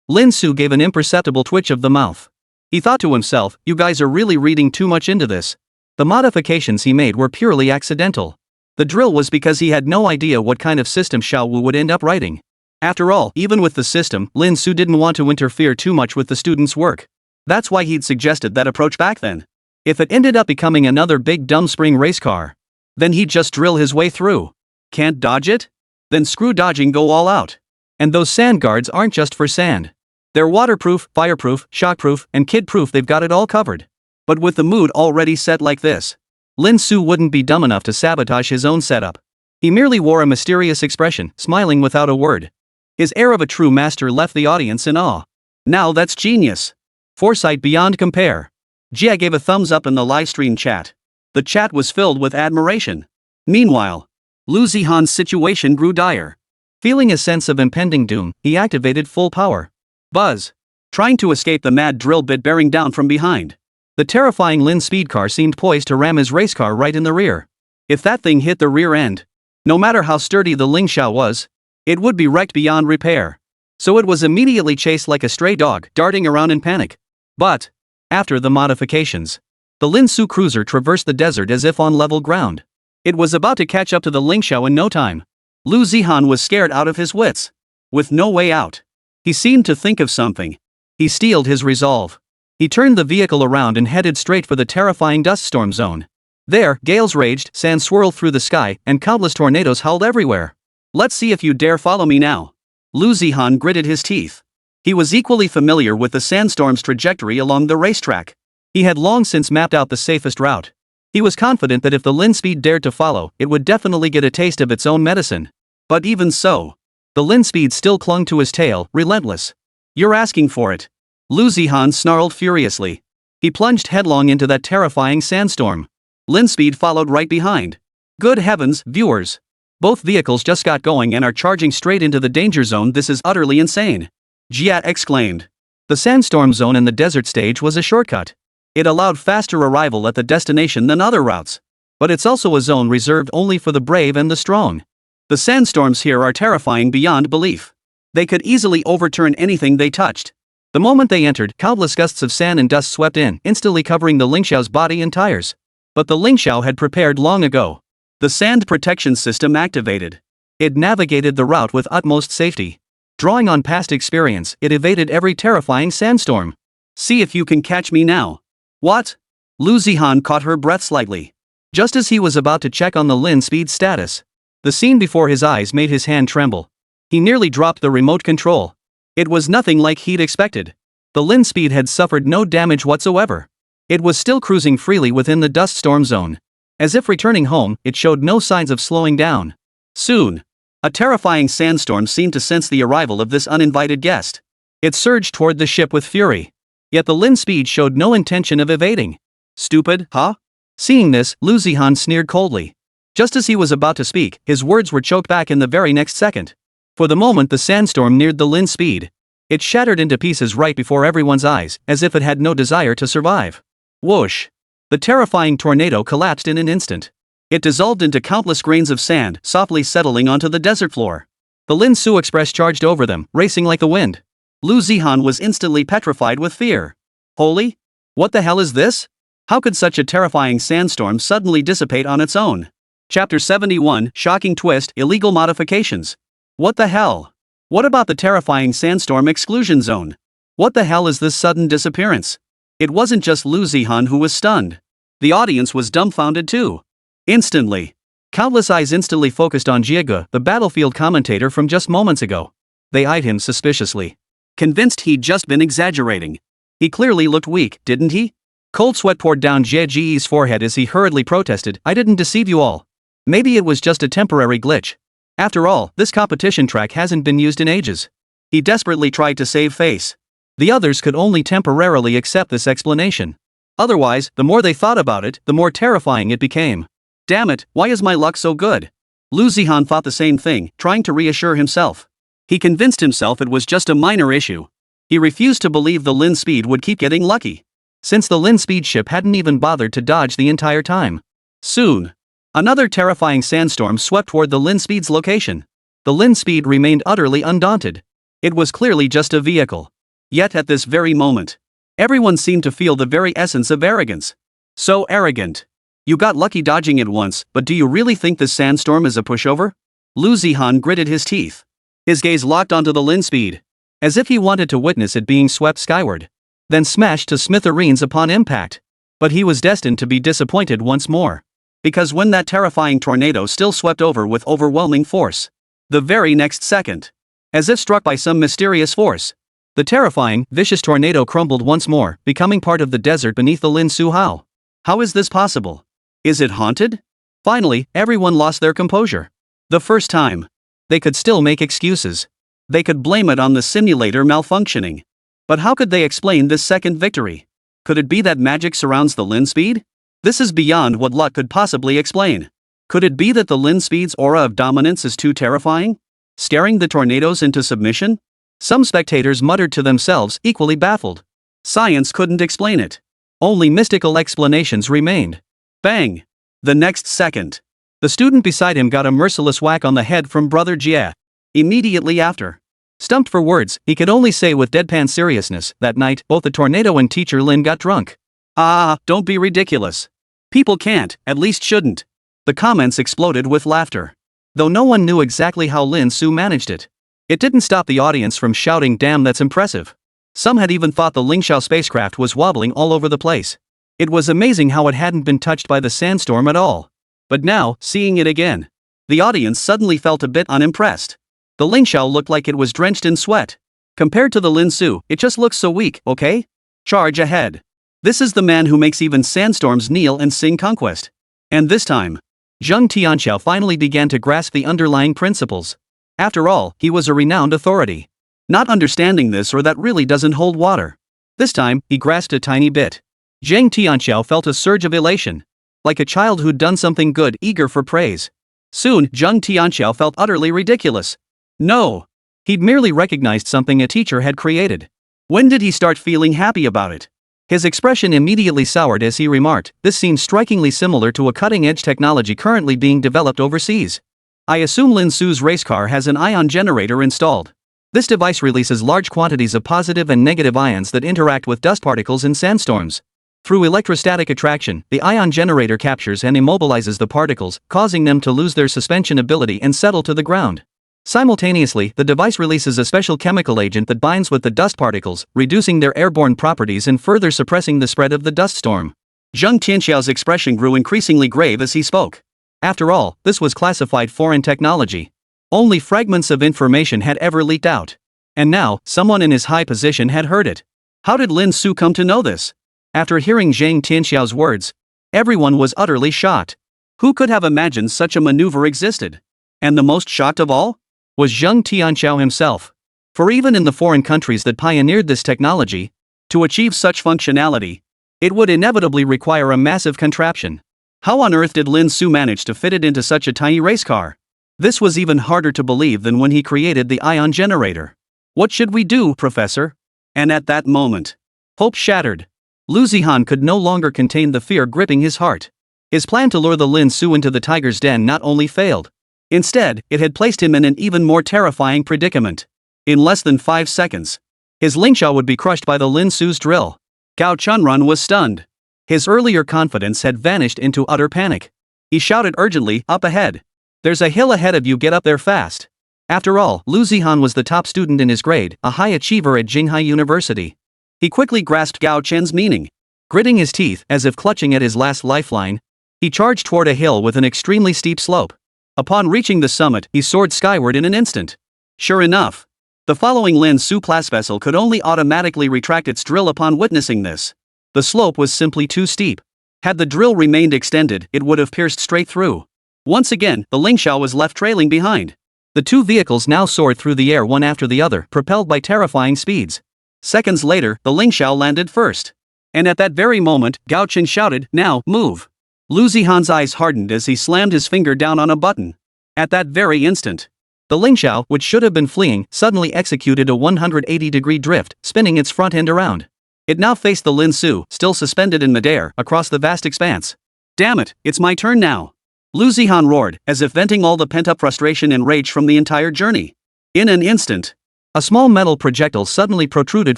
Lin Su gave an imperceptible twitch of the mouth. He thought to himself, you guys are really reading too much into this. The modifications he made were purely accidental. The drill was because he had no idea what kind of system Xiao Wu would end up writing. After all, even with the system, Lin Su didn't want to interfere too much with the students' work. That's why he'd suggested that approach back then. If it ended up becoming another big dumb spring race car, then he'd just drill his way through. Can't dodge it? Then screw dodging, go all out. And those sand guards aren't just for sand. They're waterproof, fireproof, shockproof, and kid-proof. They've got it all covered. But with the mood already set like this, Lin Su wouldn't be dumb enough to sabotage his own setup. He merely wore a mysterious expression, smiling without a word. His air of a true master left the audience in awe. Now that's genius. Foresight beyond compare. Jia gave a thumbs up in the livestream chat. The chat was filled with admiration. Meanwhile, Lu Zihan's situation grew dire. Feeling a sense of impending doom, he activated full power. Buzz! Trying to escape the mad drill bit bearing down from behind. The terrifying Lin Speed car seemed poised to ram his race car right in the rear. If that thing hit the rear end, no matter how sturdy the Lingxiao was, it would be wrecked beyond repair. So it was immediately chased like a stray dog, darting around in panic. But, after the modifications, the Lin Su cruiser traversed the desert as if on level ground. It was about to catch up to the Lingxiao in no time. Lu Zihan was scared out of his wits. With no way out, he seemed to think of something. He steeled his resolve. He turned the vehicle around and headed straight for the terrifying dust storm zone. There, gales raged, sand swirled through the sky, and countless tornadoes howled everywhere. Let's see if you dare follow me now. Lu Zihan gritted his teeth. He was equally familiar with the sandstorm's trajectory along the racetrack. He had long since mapped out the safest route. He was confident that if the Lin Speed dared to follow, it would definitely get a taste of its own medicine. But even so, the Lin Speed still clung to his tail, relentless. "You're asking for it." Lu Zihan snarled furiously. He plunged headlong into that terrifying sandstorm. Lin Speed followed right behind. Good heavens, viewers! Both vehicles just got going and are charging straight into the danger zone. This is utterly insane, Jia exclaimed. The sandstorm zone in the desert stage was a shortcut. It allowed faster arrival at the destination than other routes. But it's also a zone reserved only for the brave and the strong. The sandstorms here are terrifying beyond belief. They could easily overturn anything they touched. The moment they entered, countless gusts of sand and dust swept in, instantly covering the Lingxiao's body and tires. But the Lingxiao had prepared long ago. The sand protection system activated. It navigated the route with utmost safety. Drawing on past experience, it evaded every terrifying sandstorm. "See if you can catch me now." "What?" Lu Zihan caught her breath slightly. Just as he was about to check on the Lin Speed status, the scene before his eyes made his hand tremble. He nearly dropped the remote control. It was nothing like he'd expected. The Lin Speed had suffered no damage whatsoever. It was still cruising freely within the dust storm zone. As if returning home, it showed no signs of slowing down. Soon, a terrifying sandstorm seemed to sense the arrival of this uninvited guest. It surged toward the ship with fury. Yet the Lin Speed showed no intention of evading. "Stupid, huh?" Seeing this, Lu Zihan sneered coldly. Just as he was about to speak, his words were choked back in the very next second. For the moment the sandstorm neared the Lin Speed. It shattered into pieces right before everyone's eyes, as if it had no desire to survive. Whoosh! The terrifying tornado collapsed in an instant. It dissolved into countless grains of sand, softly settling onto the desert floor. The Lin Su Express charged over them, racing like the wind. Lu Zihan was instantly petrified with fear. Holy? What the hell is this? How could such a terrifying sandstorm suddenly dissipate on its own? Chapter 71, Shocking Twist, Illegal Modifications. What the hell? What about the terrifying sandstorm exclusion zone? What the hell is this sudden disappearance? It wasn't just Lu Zihan who was stunned. The audience was dumbfounded too. Instantly, countless eyes instantly focused on Jiege, the battlefield commentator from just moments ago. They eyed him suspiciously, convinced he'd just been exaggerating. He clearly looked weak, didn't he? Cold sweat poured down Jiege's forehead as he hurriedly protested, "I didn't deceive you all. Maybe it was just a temporary glitch. After all, this competition track hasn't been used in ages." He desperately tried to save face. The others could only temporarily accept this explanation. Otherwise, the more they thought about it, the more terrifying it became. Damn it, why is my luck so good? Lu Zihan thought the same thing, trying to reassure himself. He convinced himself it was just a minor issue. He refused to believe the Lin Speed would keep getting lucky, since the Lin Speed ship hadn't even bothered to dodge the entire time. Soon, another terrifying sandstorm swept toward the Lin Speed's location. The Lin Speed remained utterly undaunted. It was clearly just a vehicle. Yet at this very moment, everyone seemed to feel the very essence of arrogance. So arrogant. You got lucky dodging it once, but do you really think this sandstorm is a pushover? Lu Zihan gritted his teeth. His gaze locked onto the Lin Speed, as if he wanted to witness it being swept skyward, then smashed to smithereens upon impact. But he was destined to be disappointed once more. Because when that terrifying tornado still swept over with overwhelming force, the very next second, as if struck by some mysterious force, the terrifying, vicious tornado crumbled once more, becoming part of the desert beneath the Lin Su Hao. How is this possible? Is it haunted? Finally, everyone lost their composure. The first time. They could still make excuses. They could blame it on the simulator malfunctioning. But how could they explain this second victory? Could it be that magic surrounds the Lin Speed? This is beyond what luck could possibly explain. Could it be that the Lin Speed's aura of dominance is too terrifying, scaring the tornadoes into submission? Some spectators muttered to themselves, equally baffled. Science couldn't explain it. Only mystical explanations remained. Bang! The next second, the student beside him got a merciless whack on the head from Brother Jie. Immediately after, stumped for words, he could only say with deadpan seriousness, that night, both the tornado and Teacher Lin got drunk. Ah, don't be ridiculous. People can't, at least shouldn't. The comments exploded with laughter. Though no one knew exactly how Lin Su managed it. It didn't stop the audience from shouting, "Damn, that's impressive." Some had even thought the Lingxiao spacecraft was wobbling all over the place. It was amazing how it hadn't been touched by the sandstorm at all. But now, seeing it again, the audience suddenly felt a bit unimpressed. The Lingxiao looked like it was drenched in sweat. Compared to the Lin Su, it just looks so weak, okay? Charge ahead. This is the man who makes even sandstorms kneel and sing conquest. And this time, Zheng Tianxiao finally began to grasp the underlying principles. After all, he was a renowned authority. Not understanding this or that really doesn't hold water. This time, he grasped a tiny bit. Zheng Tianxiao felt a surge of elation. Like a child who'd done something good, eager for praise. Soon, Zheng Tianxiao felt utterly ridiculous. No. He'd merely recognized something a teacher had created. When did he start feeling happy about it? His expression immediately soured as he remarked, "This seems strikingly similar to a cutting-edge technology currently being developed overseas. I assume Lin Su's race car has an ion generator installed. This device releases large quantities of positive and negative ions that interact with dust particles in sandstorms. Through electrostatic attraction, the ion generator captures and immobilizes the particles, causing them to lose their suspension ability and settle to the ground. Simultaneously, the device releases a special chemical agent that binds with the dust particles, reducing their airborne properties and further suppressing the spread of the dust storm." Zheng Tianxiao's expression grew increasingly grave as he spoke. After all, this was classified foreign technology. Only fragments of information had ever leaked out. And now, someone in his high position had heard it. How did Lin Su come to know this? After hearing Zheng Tianxiao's words, everyone was utterly shocked. Who could have imagined such a maneuver existed? And the most shocked of all? Was Zheng Tianxiao himself. For even in the foreign countries that pioneered this technology, to achieve such functionality, it would inevitably require a massive contraption. How on earth did Lin Su manage to fit it into such a tiny race car? This was even harder to believe than when he created the ion generator. "What should we do, Professor?" And at that moment, hope shattered. Lu Zihan could no longer contain the fear gripping his heart. His plan to lure the Lin Su into the tiger's den not only failed. Instead, it had placed him in an even more terrifying predicament. In less than 5 seconds, his Lingxiao would be crushed by the Lin Su's drill. Gao Chunrun was stunned. His earlier confidence had vanished into utter panic. He shouted urgently, "Up ahead! There's a hill ahead of you, get up there fast!" After all, Lu Zihan was the top student in his grade, a high achiever at Jinghai University. He quickly grasped Gao Chen's meaning. Gritting his teeth, as if clutching at his last lifeline, he charged toward a hill with an extremely steep slope. Upon reaching the summit, he soared skyward in an instant. Sure enough, the following Lin Su class vessel could only automatically retract its drill upon witnessing this. The slope was simply too steep. Had the drill remained extended, it would have pierced straight through. Once again, the Lingxiao was left trailing behind. The two vehicles now soared through the air one after the other, propelled by terrifying speeds. Seconds later, the Lingxiao landed first. And at that very moment, Gao Chen shouted, "Now, move!" Lu Zihan's eyes hardened as he slammed his finger down on a button. At that very instant, the Lingxiao, which should have been fleeing, suddenly executed a 180-degree drift, spinning its front end around. It now faced the Lin Su, still suspended in midair, across the vast expanse. "Damn it, it's my turn now!" Lu Zihan roared, as if venting all the pent-up frustration and rage from the entire journey. In an instant, a small metal projectile suddenly protruded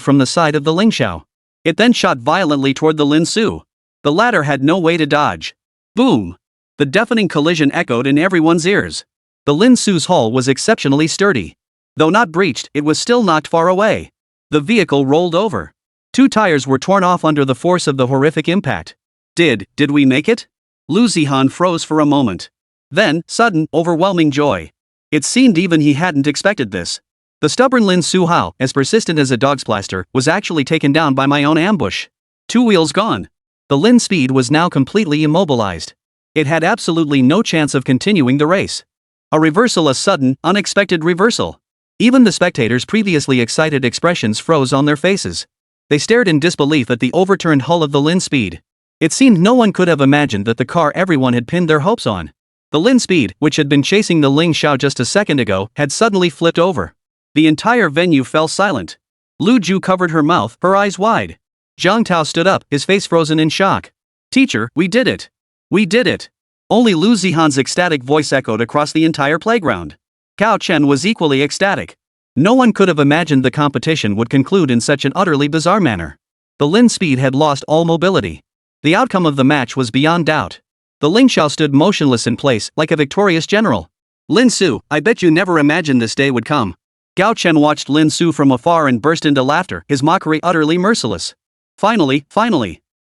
from the side of the Lingxiao. It then shot violently toward the Lin Su. The latter had no way to dodge. Boom! The deafening collision echoed in everyone's ears. The Lin Su's hull was exceptionally sturdy. Though not breached, it was still knocked far away. The vehicle rolled over. 2 tires were torn off under the force of the horrific impact. Did we make it? Lu Zihan froze for a moment. Then, sudden, overwhelming joy. It seemed even he hadn't expected this. The stubborn Lin Su Hao, as persistent as a dog's plaster, was actually taken down by my own ambush. 2 wheels gone. The Lin Speed was now completely immobilized. It had absolutely no chance of continuing the race. A sudden, unexpected reversal. Even the spectators' previously excited expressions froze on their faces. They stared in disbelief at the overturned hull of the Lin Speed. It seemed no one could have imagined that the car everyone had pinned their hopes on. The Lin Speed, which had been chasing the Ling Xiao just a second ago, had suddenly flipped over. The entire venue fell silent. Lu Ju covered her mouth, her eyes wide. Zhang Tao stood up, his face frozen in shock. "Teacher, we did it! We did it!" Only Lu Zihan's ecstatic voice echoed across the entire playground. Gao Chen was equally ecstatic. No one could have imagined the competition would conclude in such an utterly bizarre manner. The Lin Speed had lost all mobility. The outcome of the match was beyond doubt. The Ling Xiao stood motionless in place, like a victorious general. "Lin Su, I bet you never imagined this day would come." Gao Chen watched Lin Su from afar and burst into laughter, his mockery utterly merciless. Finally.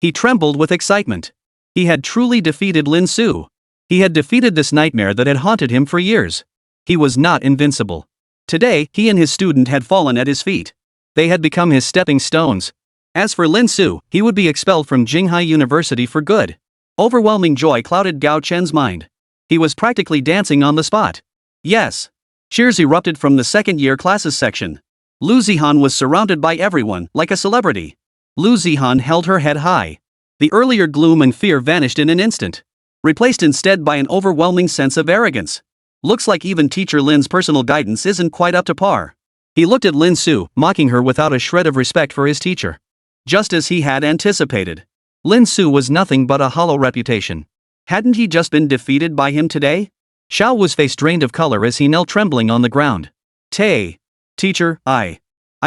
He trembled with excitement. He had truly defeated Lin Su. He had defeated this nightmare that had haunted him for years. He was not invincible. Today, he and his student had fallen at his feet. They had become his stepping stones. As for Lin Su, he would be expelled from Jinghai University for good. Overwhelming joy clouded Gao Chen's mind. He was practically dancing on the spot. Yes. Cheers erupted from the second-year classes section. Lu Zihan was surrounded by everyone, like a celebrity. Lu Zihan held her head high. The earlier gloom and fear vanished in an instant, replaced instead by an overwhelming sense of arrogance. Looks like even teacher Lin's personal guidance isn't quite up to par. He looked at Lin Su, mocking her without a shred of respect for his teacher. Just as he had anticipated. Lin Su was nothing but a hollow reputation. Hadn't he just been defeated by him today? Xiao Wu's face drained of color as he knelt trembling on the ground. Teacher, I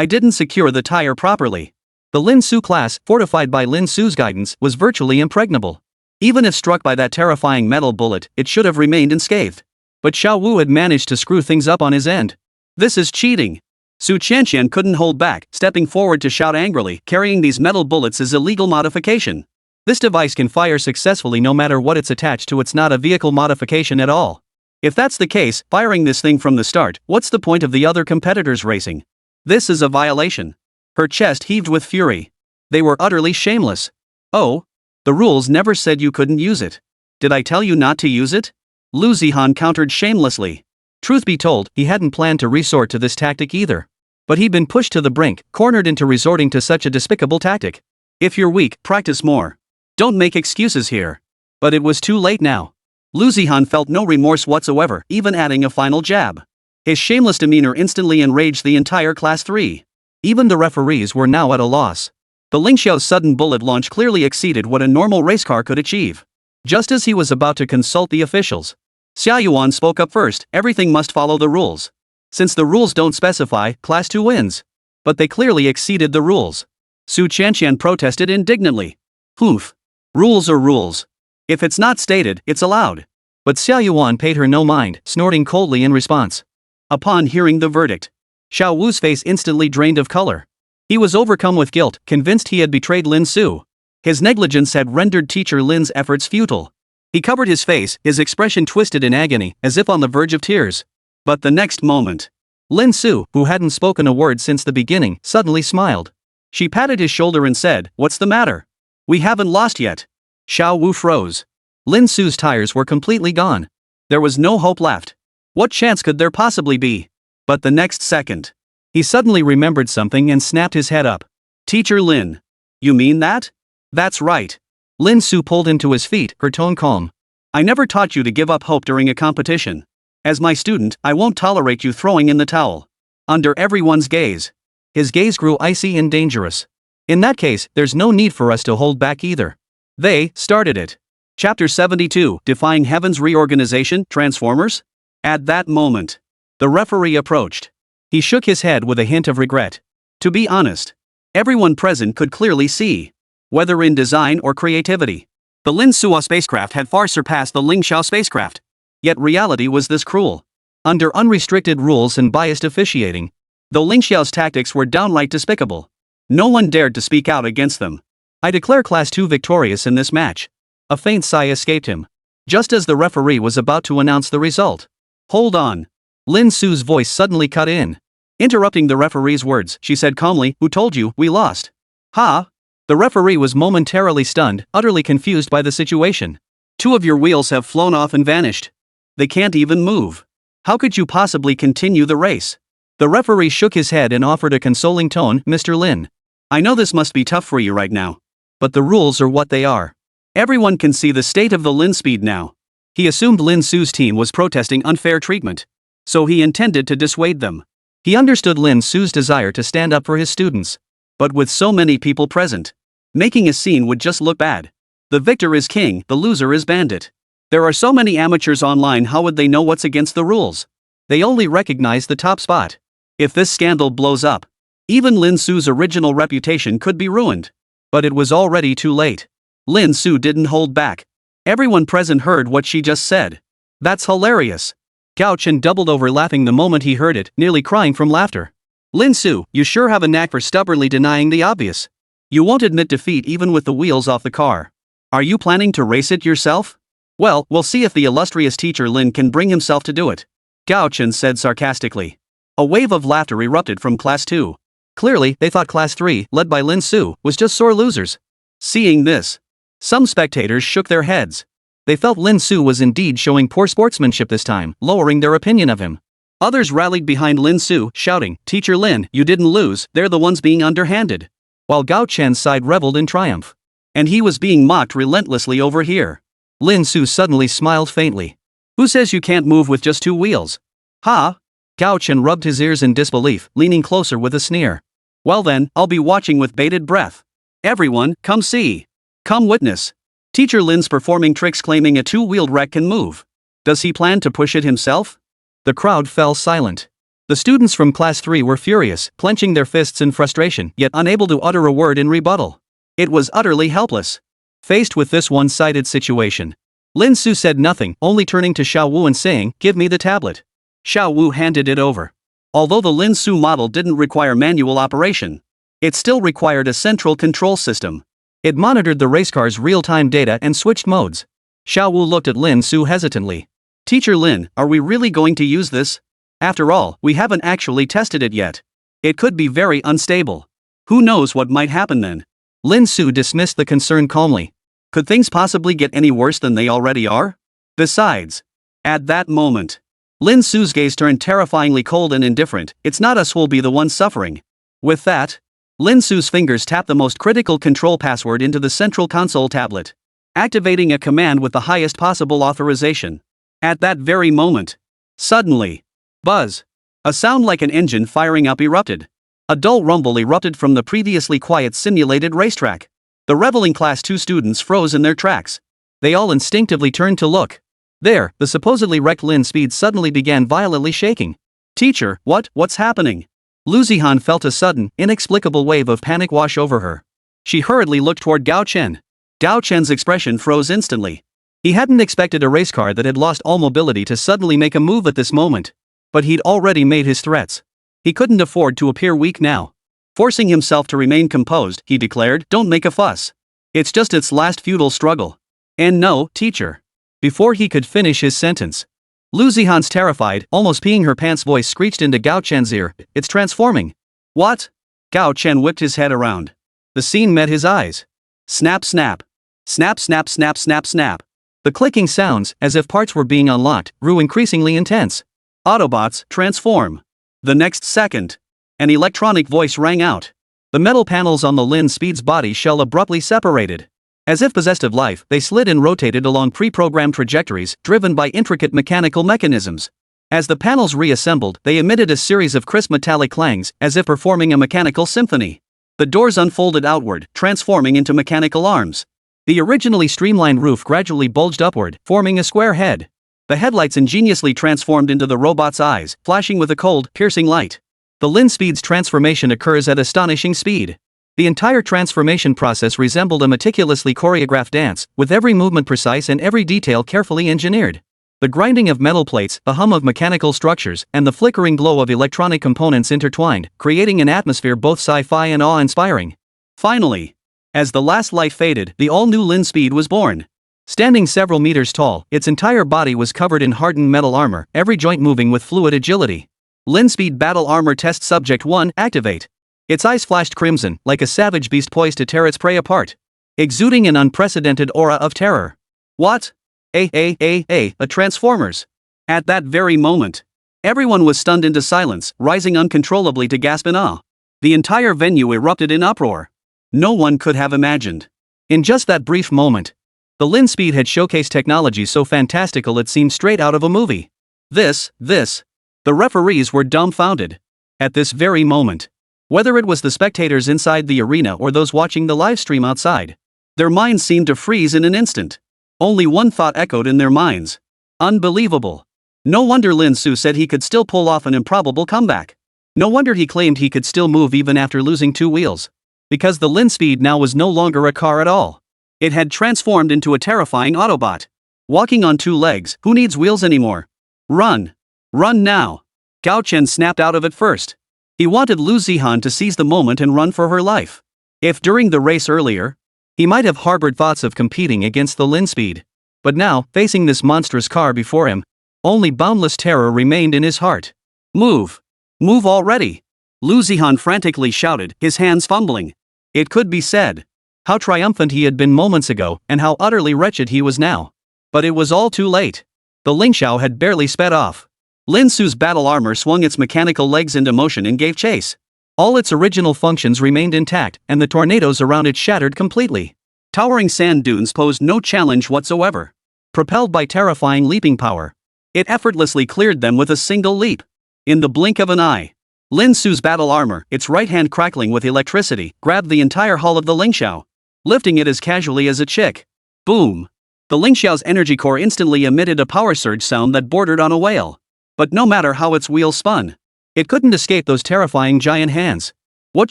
didn't secure the tire properly. The Lin Su class, fortified by Lin Su's guidance, was virtually impregnable. Even if struck by that terrifying metal bullet, it should have remained unscathed. But Xiao Wu had managed to screw things up on his end. This is cheating. Su Qianqian couldn't hold back, stepping forward to shout angrily, carrying these metal bullets is illegal modification. This device can fire successfully no matter what it's attached to, it's not a vehicle modification at all. If that's the case, firing this thing from the start, what's the point of the other competitors racing? This is a violation. Her chest heaved with fury. They were utterly shameless. Oh? The rules never said you couldn't use it. Did I tell you not to use it? Lu Zihan countered shamelessly. Truth be told, he hadn't planned to resort to this tactic either. But he'd been pushed to the brink, cornered into resorting to such a despicable tactic. If you're weak, practice more. Don't make excuses here. But it was too late now. Lu Zihan felt no remorse whatsoever, even adding a final jab. His shameless demeanor instantly enraged the entire Class 3. Even the referees were now at a loss. The Lingxiao's sudden bullet launch clearly exceeded what a normal race car could achieve. Just as he was about to consult the officials, Xia Yuan spoke up first. Everything must follow the rules. Since the rules don't specify, Class 2 wins. But they clearly exceeded the rules. Su Qianqian protested indignantly. Hoof. Rules are rules. If it's not stated, it's allowed. But Xia Yuan paid her no mind, snorting coldly in response. Upon hearing the verdict, Xiao Wu's face instantly drained of color. He was overcome with guilt, convinced he had betrayed Lin Su. His negligence had rendered teacher Lin's efforts futile. He covered his face, his expression twisted in agony, as if on the verge of tears. But the next moment, Lin Su, who hadn't spoken a word since the beginning, suddenly smiled. She patted his shoulder and said, "What's the matter? We haven't lost yet." Xiao Wu froze. Lin Su's tires were completely gone. There was no hope left. What chance could there possibly be? But the next second, he suddenly remembered something and snapped his head up. Teacher Lin. You mean that? That's right. Lin Su pulled him to his feet, her tone calm. I never taught you to give up hope during a competition. As my student, I won't tolerate you throwing in the towel. Under everyone's gaze. His gaze grew icy and dangerous. In that case, there's no need for us to hold back either. They started it. Chapter 72, Defying Heaven's Reorganization, Transformers? At that moment, the referee approached. He shook his head with a hint of regret. To be honest, everyone present could clearly see, whether in design or creativity, the Lin Suo spacecraft had far surpassed the Ling Xiao spacecraft. Yet reality was this cruel. Under unrestricted rules and biased officiating, though Ling Xiao's tactics were downright despicable, no one dared to speak out against them. I declare Class 2 victorious in this match. A faint sigh escaped him, just as the referee was about to announce the result. Hold on. Lin Su's voice suddenly cut in. Interrupting the referee's words, she said calmly, Who told you we lost? Ha? The referee was momentarily stunned, utterly confused by the situation. Two of your wheels have flown off and vanished. They can't even move. How could you possibly continue the race? The referee shook his head and offered a consoling tone, Mr. Lin. I know this must be tough for you right now. But the rules are what they are. Everyone can see the state of the Lin speed now. He assumed Lin Su's team was protesting unfair treatment. So he intended to dissuade them. He understood Lin Su's desire to stand up for his students. But with so many people present, making a scene would just look bad. The victor is king, the loser is bandit. There are so many amateurs online, how would they know what's against the rules? They only recognize the top spot. If this scandal blows up, even Lin Su's original reputation could be ruined. But it was already too late. Lin Su didn't hold back. Everyone present heard what she just said. That's hilarious. Gao Chen doubled over laughing the moment he heard it, nearly crying from laughter. Lin Su, you sure have a knack for stubbornly denying the obvious. You won't admit defeat even with the wheels off the car. Are you planning to race it yourself? Well, we'll see if the illustrious teacher Lin can bring himself to do it. Gao Chen said sarcastically. A wave of laughter erupted from Class 2. Clearly, they thought Class 3, led by Lin Su, was just sore losers. Seeing this, some spectators shook their heads. They felt Lin Su was indeed showing poor sportsmanship this time, lowering their opinion of him. Others rallied behind Lin Su, shouting, "Teacher Lin, you didn't lose, they're the ones being underhanded." While Gao Chen's side reveled in triumph. And he was being mocked relentlessly over here. Lin Su suddenly smiled faintly. "Who says you can't move with just 2 wheels? Ha?" Gao Chen rubbed his ears in disbelief, leaning closer with a sneer. "Well then, I'll be watching with bated breath. Everyone, come see. Come witness. Teacher Lin's performing tricks claiming a 2-wheeled wreck can move. Does he plan to push it himself?" The crowd fell silent. The students from Class 3 were furious, clenching their fists in frustration, yet unable to utter a word in rebuttal. It was utterly helpless. Faced with this one-sided situation, Lin Su said nothing, only turning to Xiao Wu and saying, "Give me the tablet." Xiao Wu handed it over. Although the Lin Su model didn't require manual operation, it still required a central control system. It monitored the racecar's real-time data and switched modes. Xiao Wu looked at Lin Su hesitantly. "Teacher Lin, are we really going to use this? After all, we haven't actually tested it yet. It could be very unstable. Who knows what might happen then?" Lin Su dismissed the concern calmly. Could things possibly get any worse than they already are? Besides, at that moment, Lin Su's gaze turned terrifyingly cold and indifferent. "It's not us who'll be the ones suffering." With that, Lin Su's fingers tapped the most critical control password into the central console tablet, activating a command with the highest possible authorization. At that very moment, suddenly, buzz! A sound like an engine firing up erupted. A dull rumble erupted from the previously quiet simulated racetrack. The reveling Class 2 students froze in their tracks. They all instinctively turned to look. There, the supposedly wrecked Lin Speed suddenly began violently shaking. "Teacher, what's happening?" Lu Zihan felt a sudden, inexplicable wave of panic wash over her. She hurriedly looked toward Gao Chen. Gao Chen's expression froze instantly. He hadn't expected a race car that had lost all mobility to suddenly make a move at this moment. But he'd already made his threats. He couldn't afford to appear weak now. Forcing himself to remain composed, he declared, "Don't make a fuss. It's just its last futile struggle. And no, teacher." Before he could finish his sentence, Lu Zihan's terrified, almost peeing her pants voice screeched into Gao Chen's ear, "It's transforming." "What?" Gao Chen whipped his head around. The scene met his eyes. Snap snap. Snap snap snap snap snap. The clicking sounds, as if parts were being unlocked, grew increasingly intense. "Autobots, transform." The next second, an electronic voice rang out. The metal panels on the Lin Speed's body shell abruptly separated. As if possessed of life, they slid and rotated along pre-programmed trajectories, driven by intricate mechanical mechanisms. As the panels reassembled, they emitted a series of crisp metallic clangs, as if performing a mechanical symphony. The doors unfolded outward, transforming into mechanical arms. The originally streamlined roof gradually bulged upward, forming a square head. The headlights ingeniously transformed into the robot's eyes, flashing with a cold, piercing light. The Lin Speed's transformation occurs at astonishing speed. The entire transformation process resembled a meticulously choreographed dance, with every movement precise and every detail carefully engineered. The grinding of metal plates, the hum of mechanical structures, and the flickering glow of electronic components intertwined, creating an atmosphere both sci-fi and awe-inspiring. Finally, as the last light faded, the all-new Lin Speed was born. Standing several meters tall, its entire body was covered in hardened metal armor, every joint moving with fluid agility. Lin Speed Battle Armor Test Subject 1, activate. Its eyes flashed crimson, like a savage beast poised to tear its prey apart, exuding an unprecedented aura of terror. What? A Transformers. At that very moment, everyone was stunned into silence, rising uncontrollably to gasp in awe. The entire venue erupted in uproar. No one could have imagined. In just that brief moment, the Lin Speed had showcased technology so fantastical it seemed straight out of a movie. The referees were dumbfounded. At this very moment, whether it was the spectators inside the arena or those watching the live stream outside, their minds seemed to freeze in an instant. Only one thought echoed in their minds. Unbelievable. No wonder Lin Su said he could still pull off an improbable comeback. No wonder he claimed he could still move even after losing 2 wheels. Because the Lin Speed now was no longer a car at all. It had transformed into a terrifying Autobot. Walking on 2 legs, who needs wheels anymore? Run! Run now! Gao Chen snapped out of it first. He wanted Lu Zihan to seize the moment and run for her life. If during the race earlier, he might have harbored thoughts of competing against the Lin Speed. But now, facing this monstrous car before him, only boundless terror remained in his heart. Move! Move already! Lu Zihan frantically shouted, his hands fumbling. It could be said. How triumphant he had been moments ago, and how utterly wretched he was now. But it was all too late. The Lingxiao had barely sped off. Lin Su's battle armor swung its mechanical legs into motion and gave chase. All its original functions remained intact, and the tornadoes around it shattered completely. Towering sand dunes posed no challenge whatsoever. Propelled by terrifying leaping power, it effortlessly cleared them with a single leap. In the blink of an eye, Lin Su's battle armor, its right hand crackling with electricity, grabbed the entire hull of the Lingxiao, lifting it as casually as a chick. Boom! The Lingxiao's energy core instantly emitted a power surge sound that bordered on a wail. But no matter how its wheels spun, it couldn't escape those terrifying giant hands. What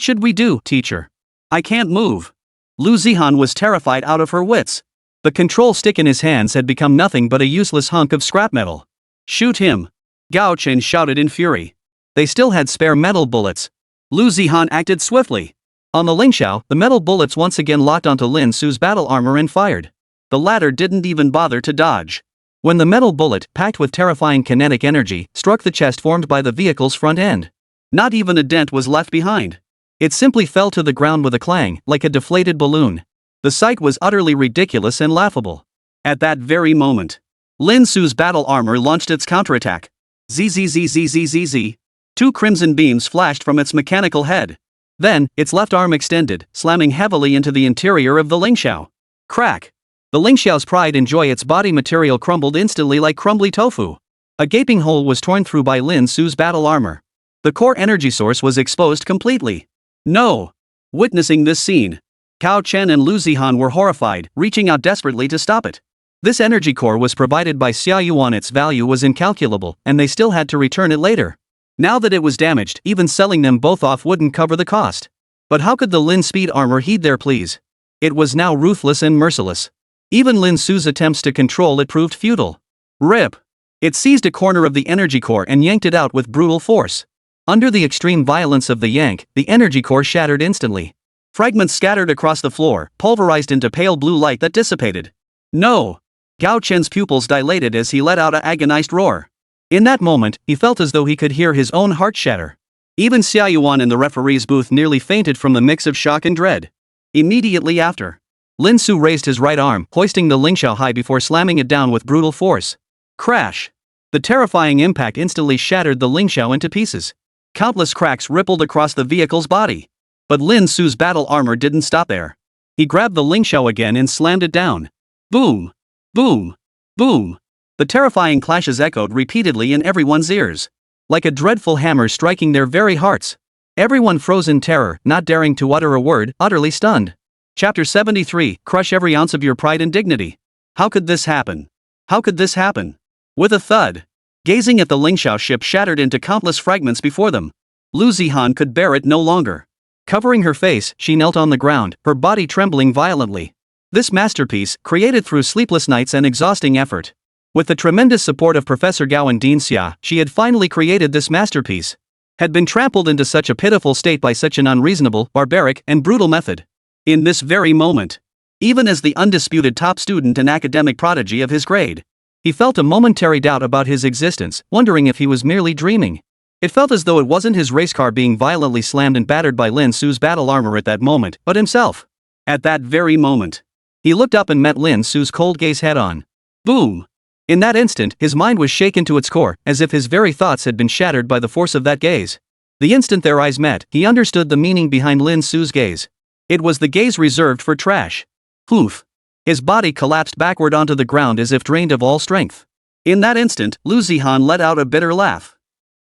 should we do, teacher? I can't move. Lu Zihan was terrified out of her wits. The control stick in his hands had become nothing but a useless hunk of scrap metal. Shoot him! Gao Chen shouted in fury. They still had spare metal bullets. Lu Zihan acted swiftly. On the Lingxiao, the metal bullets once again locked onto Lin Su's battle armor and fired. The latter didn't even bother to dodge. When the metal bullet, packed with terrifying kinetic energy, struck the chest formed by the vehicle's front end, not even a dent was left behind. It simply fell to the ground with a clang, like a deflated balloon. The sight was utterly ridiculous and laughable. At that very moment, Lin Su's battle armor launched its counterattack. Zzzzzzzzz. Two crimson beams flashed from its mechanical head. Then, its left arm extended, slamming heavily into the interior of the Lingxiao. Crack! The Lingxiao's pride and joy, its body material crumbled instantly like crumbly tofu. A gaping hole was torn through by Lin Su's battle armor. The core energy source was exposed completely. No! Witnessing this scene, Cao Chen and Lu Zihan were horrified, reaching out desperately to stop it. This energy core was provided by Xia Yuan. Its value was incalculable, and they still had to return it later. Now that it was damaged, even selling them both off wouldn't cover the cost. But how could the Lin speed armor heed their pleas? It was now ruthless and merciless. Even Lin Su's attempts to control it proved futile. Rip! It seized a corner of the energy core and yanked it out with brutal force. Under the extreme violence of the yank, the energy core shattered instantly. Fragments scattered across the floor, pulverized into pale blue light that dissipated. No! Gao Chen's pupils dilated as he let out an agonized roar. In that moment, he felt as though he could hear his own heart shatter. Even Xia Yuan in the referee's booth nearly fainted from the mix of shock and dread. Immediately after, Lin Su raised his right arm, hoisting the Lingxiao high before slamming it down with brutal force. Crash! The terrifying impact instantly shattered the Lingxiao into pieces. Countless cracks rippled across the vehicle's body. But Lin Su's battle armor didn't stop there. He grabbed the Lingxiao again and slammed it down. Boom! Boom! Boom! The terrifying clashes echoed repeatedly in everyone's ears, like a dreadful hammer striking their very hearts. Everyone froze in terror, not daring to utter a word, utterly stunned. Chapter 73, Crush every ounce of your pride and dignity. How could this happen? How could this happen? With a thud, gazing at the Lingxiao ship shattered into countless fragments before them, Lu Zihan could bear it no longer. Covering her face, she knelt on the ground, her body trembling violently. This masterpiece, created through sleepless nights and exhausting effort, with the tremendous support of Professor Gao and Dean Xia, she had finally created this masterpiece, had been trampled into such a pitiful state by such an unreasonable, barbaric, and brutal method. In this very moment, even as the undisputed top student and academic prodigy of his grade, he felt a momentary doubt about his existence, wondering if he was merely dreaming. It felt as though it wasn't his race car being violently slammed and battered by Lin Su's battle armor at that moment, but himself. At that very moment, he looked up and met Lin Su's cold gaze head-on. Boom! In that instant, his mind was shaken to its core, as if his very thoughts had been shattered by the force of that gaze. The instant their eyes met, he understood the meaning behind Lin Su's gaze. It was the gaze reserved for trash. Poof! His body collapsed backward onto the ground as if drained of all strength. In that instant, Lu Zihan let out a bitter laugh.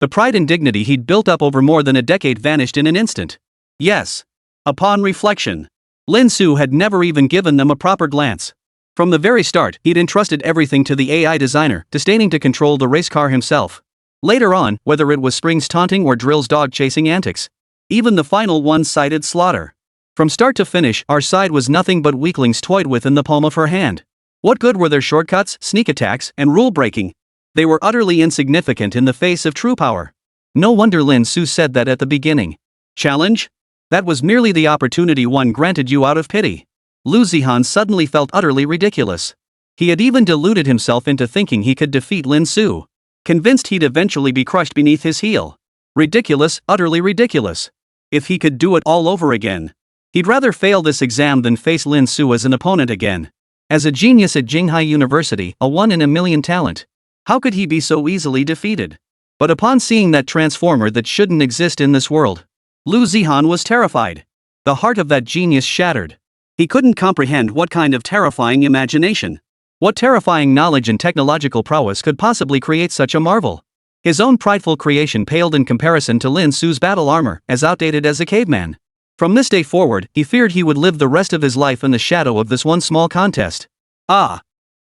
The pride and dignity he'd built up over more than a decade vanished in an instant. Yes. Upon reflection, Lin Su had never even given them a proper glance. From the very start, he'd entrusted everything to the AI designer, disdaining to control the race car himself. Later on, whether it was Spring's taunting or Drill's dog-chasing antics, even the final one-sided slaughter. From start to finish, our side was nothing but weaklings toyed with in the palm of her hand. What good were their shortcuts, sneak attacks, and rule-breaking? They were utterly insignificant in the face of true power. No wonder Lin Su said that at the beginning. Challenge? That was merely the opportunity one granted you out of pity. Lu Zihan suddenly felt utterly ridiculous. He had even deluded himself into thinking he could defeat Lin Su, convinced he'd eventually be crushed beneath his heel. Ridiculous, utterly ridiculous. If he could do it all over again, he'd rather fail this exam than face Lin Su as an opponent again. As a genius at Jinghai University, a 1 in a million talent, how could he be so easily defeated? But upon seeing that transformer that shouldn't exist in this world, Lu Zihan was terrified. The heart of that genius shattered. He couldn't comprehend what kind of terrifying imagination, what terrifying knowledge and technological prowess could possibly create such a marvel. His own prideful creation paled in comparison to Lin Su's battle armor, as outdated as a caveman. From this day forward, he feared he would live the rest of his life in the shadow of this one small contest.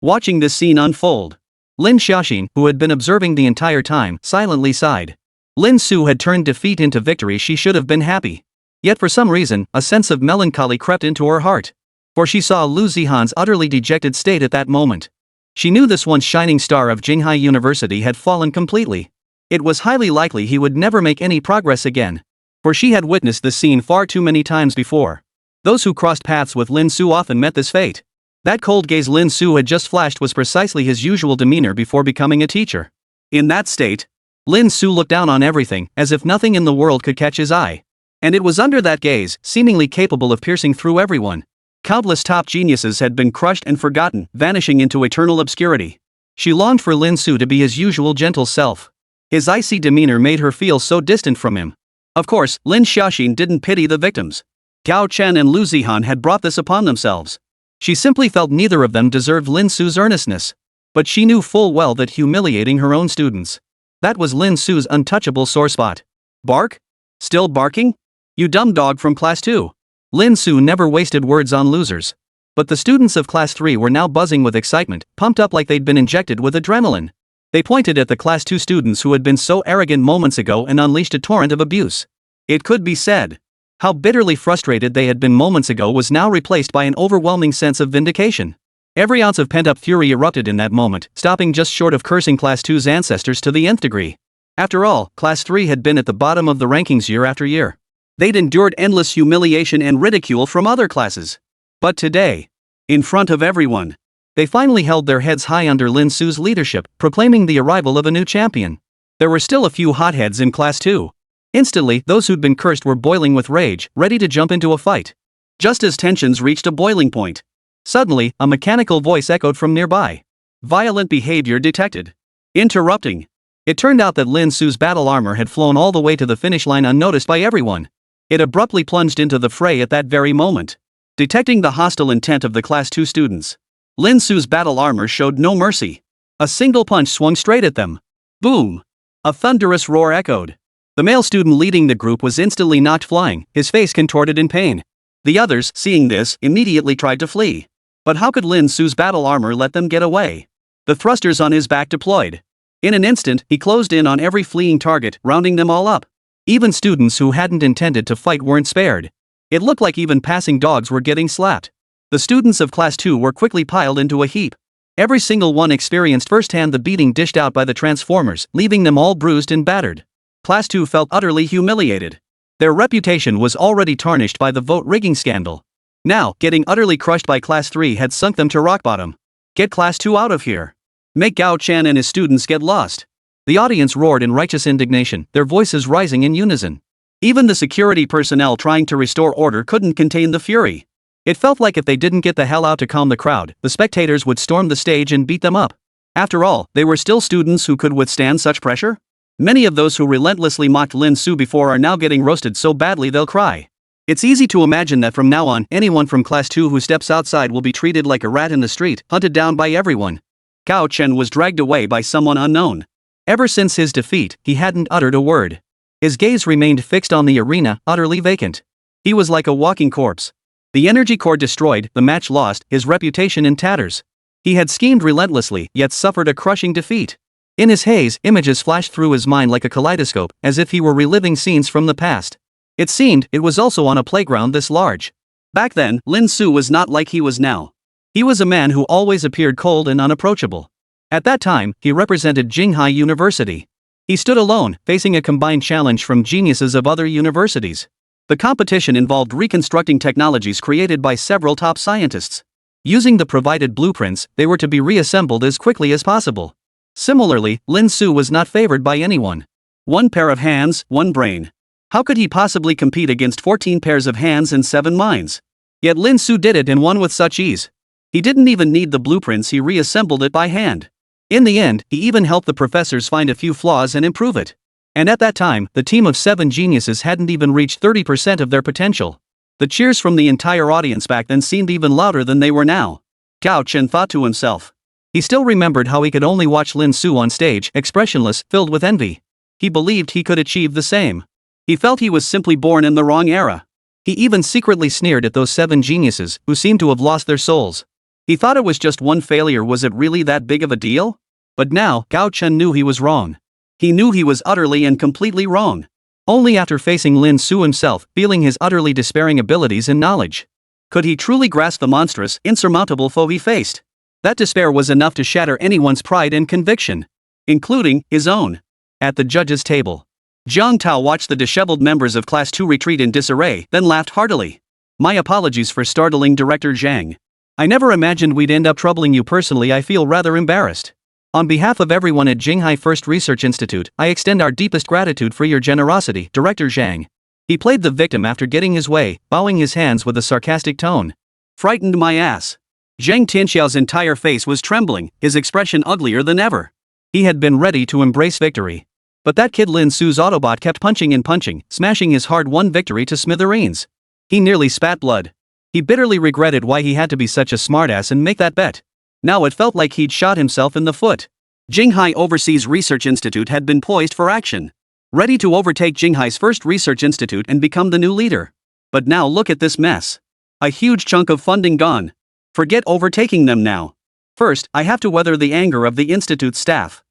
Watching this scene unfold, Lin Xiaoxin, who had been observing the entire time, silently sighed. Lin Su had turned defeat into victory. She should have been happy. Yet for some reason, a sense of melancholy crept into her heart. For she saw Lu Zihan's utterly dejected state at that moment. She knew this once shining star of Jinghai University had fallen completely. It was highly likely he would never make any progress again. For she had witnessed this scene far too many times before. Those who crossed paths with Lin Su often met this fate. That cold gaze Lin Su had just flashed was precisely his usual demeanor before becoming a teacher. In that state, Lin Su looked down on everything, as if nothing in the world could catch his eye. And it was under that gaze, seemingly capable of piercing through everyone. Countless top geniuses had been crushed and forgotten, vanishing into eternal obscurity. She longed for Lin Su to be his usual gentle self. His icy demeanor made her feel so distant from him. Of course, Lin Xiaoxin didn't pity the victims. Gao Chen and Lu Zihan had brought this upon themselves. She simply felt neither of them deserved Lin Su's earnestness. But she knew full well that humiliating her own students, that was Lin Su's untouchable sore spot. Bark? Still barking? You dumb dog from class 2. Lin Su never wasted words on losers. But the students of class 3 were now buzzing with excitement, pumped up like they'd been injected with adrenaline. They pointed at the class 2 students who had been so arrogant moments ago and unleashed a torrent of abuse. It could be said, how bitterly frustrated they had been moments ago was now replaced by an overwhelming sense of vindication. Every ounce of pent-up fury erupted in that moment, stopping just short of cursing class 2's ancestors to the nth degree. After all, class 3 had been at the bottom of the rankings year after year. They'd endured endless humiliation and ridicule from other classes. But today, in front of everyone, they finally held their heads high under Lin Su's leadership, proclaiming the arrival of a new champion. There were still a few hotheads in class 2. Instantly, those who'd been cursed were boiling with rage, ready to jump into a fight. Just as tensions reached a boiling point, suddenly, a mechanical voice echoed from nearby. Violent behavior detected. Interrupting. It turned out that Lin Su's battle armor had flown all the way to the finish line unnoticed by everyone. It abruptly plunged into the fray at that very moment. Detecting the hostile intent of the class 2 students, Lin Su's battle armor showed no mercy. A single punch swung straight at them. Boom! A thunderous roar echoed. The male student leading the group was instantly knocked flying, his face contorted in pain. The others, seeing this, immediately tried to flee. But how could Lin Su's battle armor let them get away? The thrusters on his back deployed. In an instant, he closed in on every fleeing target, rounding them all up. Even students who hadn't intended to fight weren't spared. It looked like even passing dogs were getting slapped. The students of class 2 were quickly piled into a heap. Every single one experienced firsthand the beating dished out by the transformers, leaving them all bruised and battered. Class 2 felt utterly humiliated. Their reputation was already tarnished by the vote rigging scandal. Now, getting utterly crushed by class 3 had sunk them to rock bottom. Get class 2 out of here. Make Gao Chen and his students get lost. The audience roared in righteous indignation, their voices rising in unison. Even the security personnel trying to restore order couldn't contain the fury. It felt like if they didn't get the hell out to calm the crowd, the spectators would storm the stage and beat them up. After all, they were still students who could withstand such pressure? Many of those who relentlessly mocked Lin Su before are now getting roasted so badly they'll cry. It's easy to imagine that from now on, anyone from class 2 who steps outside will be treated like a rat in the street, hunted down by everyone. Gao Chen was dragged away by someone unknown. Ever since his defeat, he hadn't uttered a word. His gaze remained fixed on the arena, utterly vacant. He was like a walking corpse. The energy core destroyed, the match lost, his reputation in tatters. He had schemed relentlessly, yet suffered a crushing defeat. In his haze, images flashed through his mind like a kaleidoscope, as if he were reliving scenes from the past. It seemed it was also on a playground this large. Back then, Lin Su was not like he was now. He was a man who always appeared cold and unapproachable. At that time, he represented Jinghai University. He stood alone, facing a combined challenge from geniuses of other universities. The competition involved reconstructing technologies created by several top scientists. Using the provided blueprints, they were to be reassembled as quickly as possible. Similarly, Lin Su was not favored by anyone. 1 pair of hands, 1 brain. How could he possibly compete against 14 pairs of hands and 7 minds? Yet Lin Su did it and won with such ease. He didn't even need the blueprints, he reassembled it by hand. In the end, he even helped the professors find a few flaws and improve it. And at that time, the team of 7 geniuses hadn't even reached 30% of their potential. The cheers from the entire audience back then seemed even louder than they were now. Gao Chen thought to himself. He still remembered how he could only watch Lin Su on stage, expressionless, filled with envy. He believed he could achieve the same. He felt he was simply born in the wrong era. He even secretly sneered at those 7 geniuses, who seemed to have lost their souls. He thought it was just one failure. Was it really that big of a deal? But now, Gao Chen knew he was wrong. He knew he was utterly and completely wrong. Only after facing Lin Su himself, feeling his utterly despairing abilities and knowledge, could he truly grasp the monstrous, insurmountable foe he faced. That despair was enough to shatter anyone's pride and conviction, including his own. At the judges' table, Jiang Tao watched the disheveled members of Class 2 retreat in disarray, then laughed heartily. My apologies for startling Director Zhang. I never imagined we'd end up troubling you personally. I feel rather embarrassed. On behalf of everyone at Jinghai First Research Institute, I extend our deepest gratitude for your generosity, Director Zhang. He played the victim after getting his way, bowing his hands with a sarcastic tone. Frightened my ass. Zhang Tianxiao's entire face was trembling, his expression uglier than ever. He had been ready to embrace victory. But that kid Lin Su's Autobot kept punching and punching, smashing his hard-won victory to smithereens. He nearly spat blood. He bitterly regretted why he had to be such a smartass and make that bet. Now it felt like he'd shot himself in the foot. Jinghai Overseas Research Institute had been poised for action, ready to overtake Jinghai's First Research Institute and become the new leader. But now look at this mess. A huge chunk of funding gone. Forget overtaking them now. First, I have to weather the anger of the institute's staff.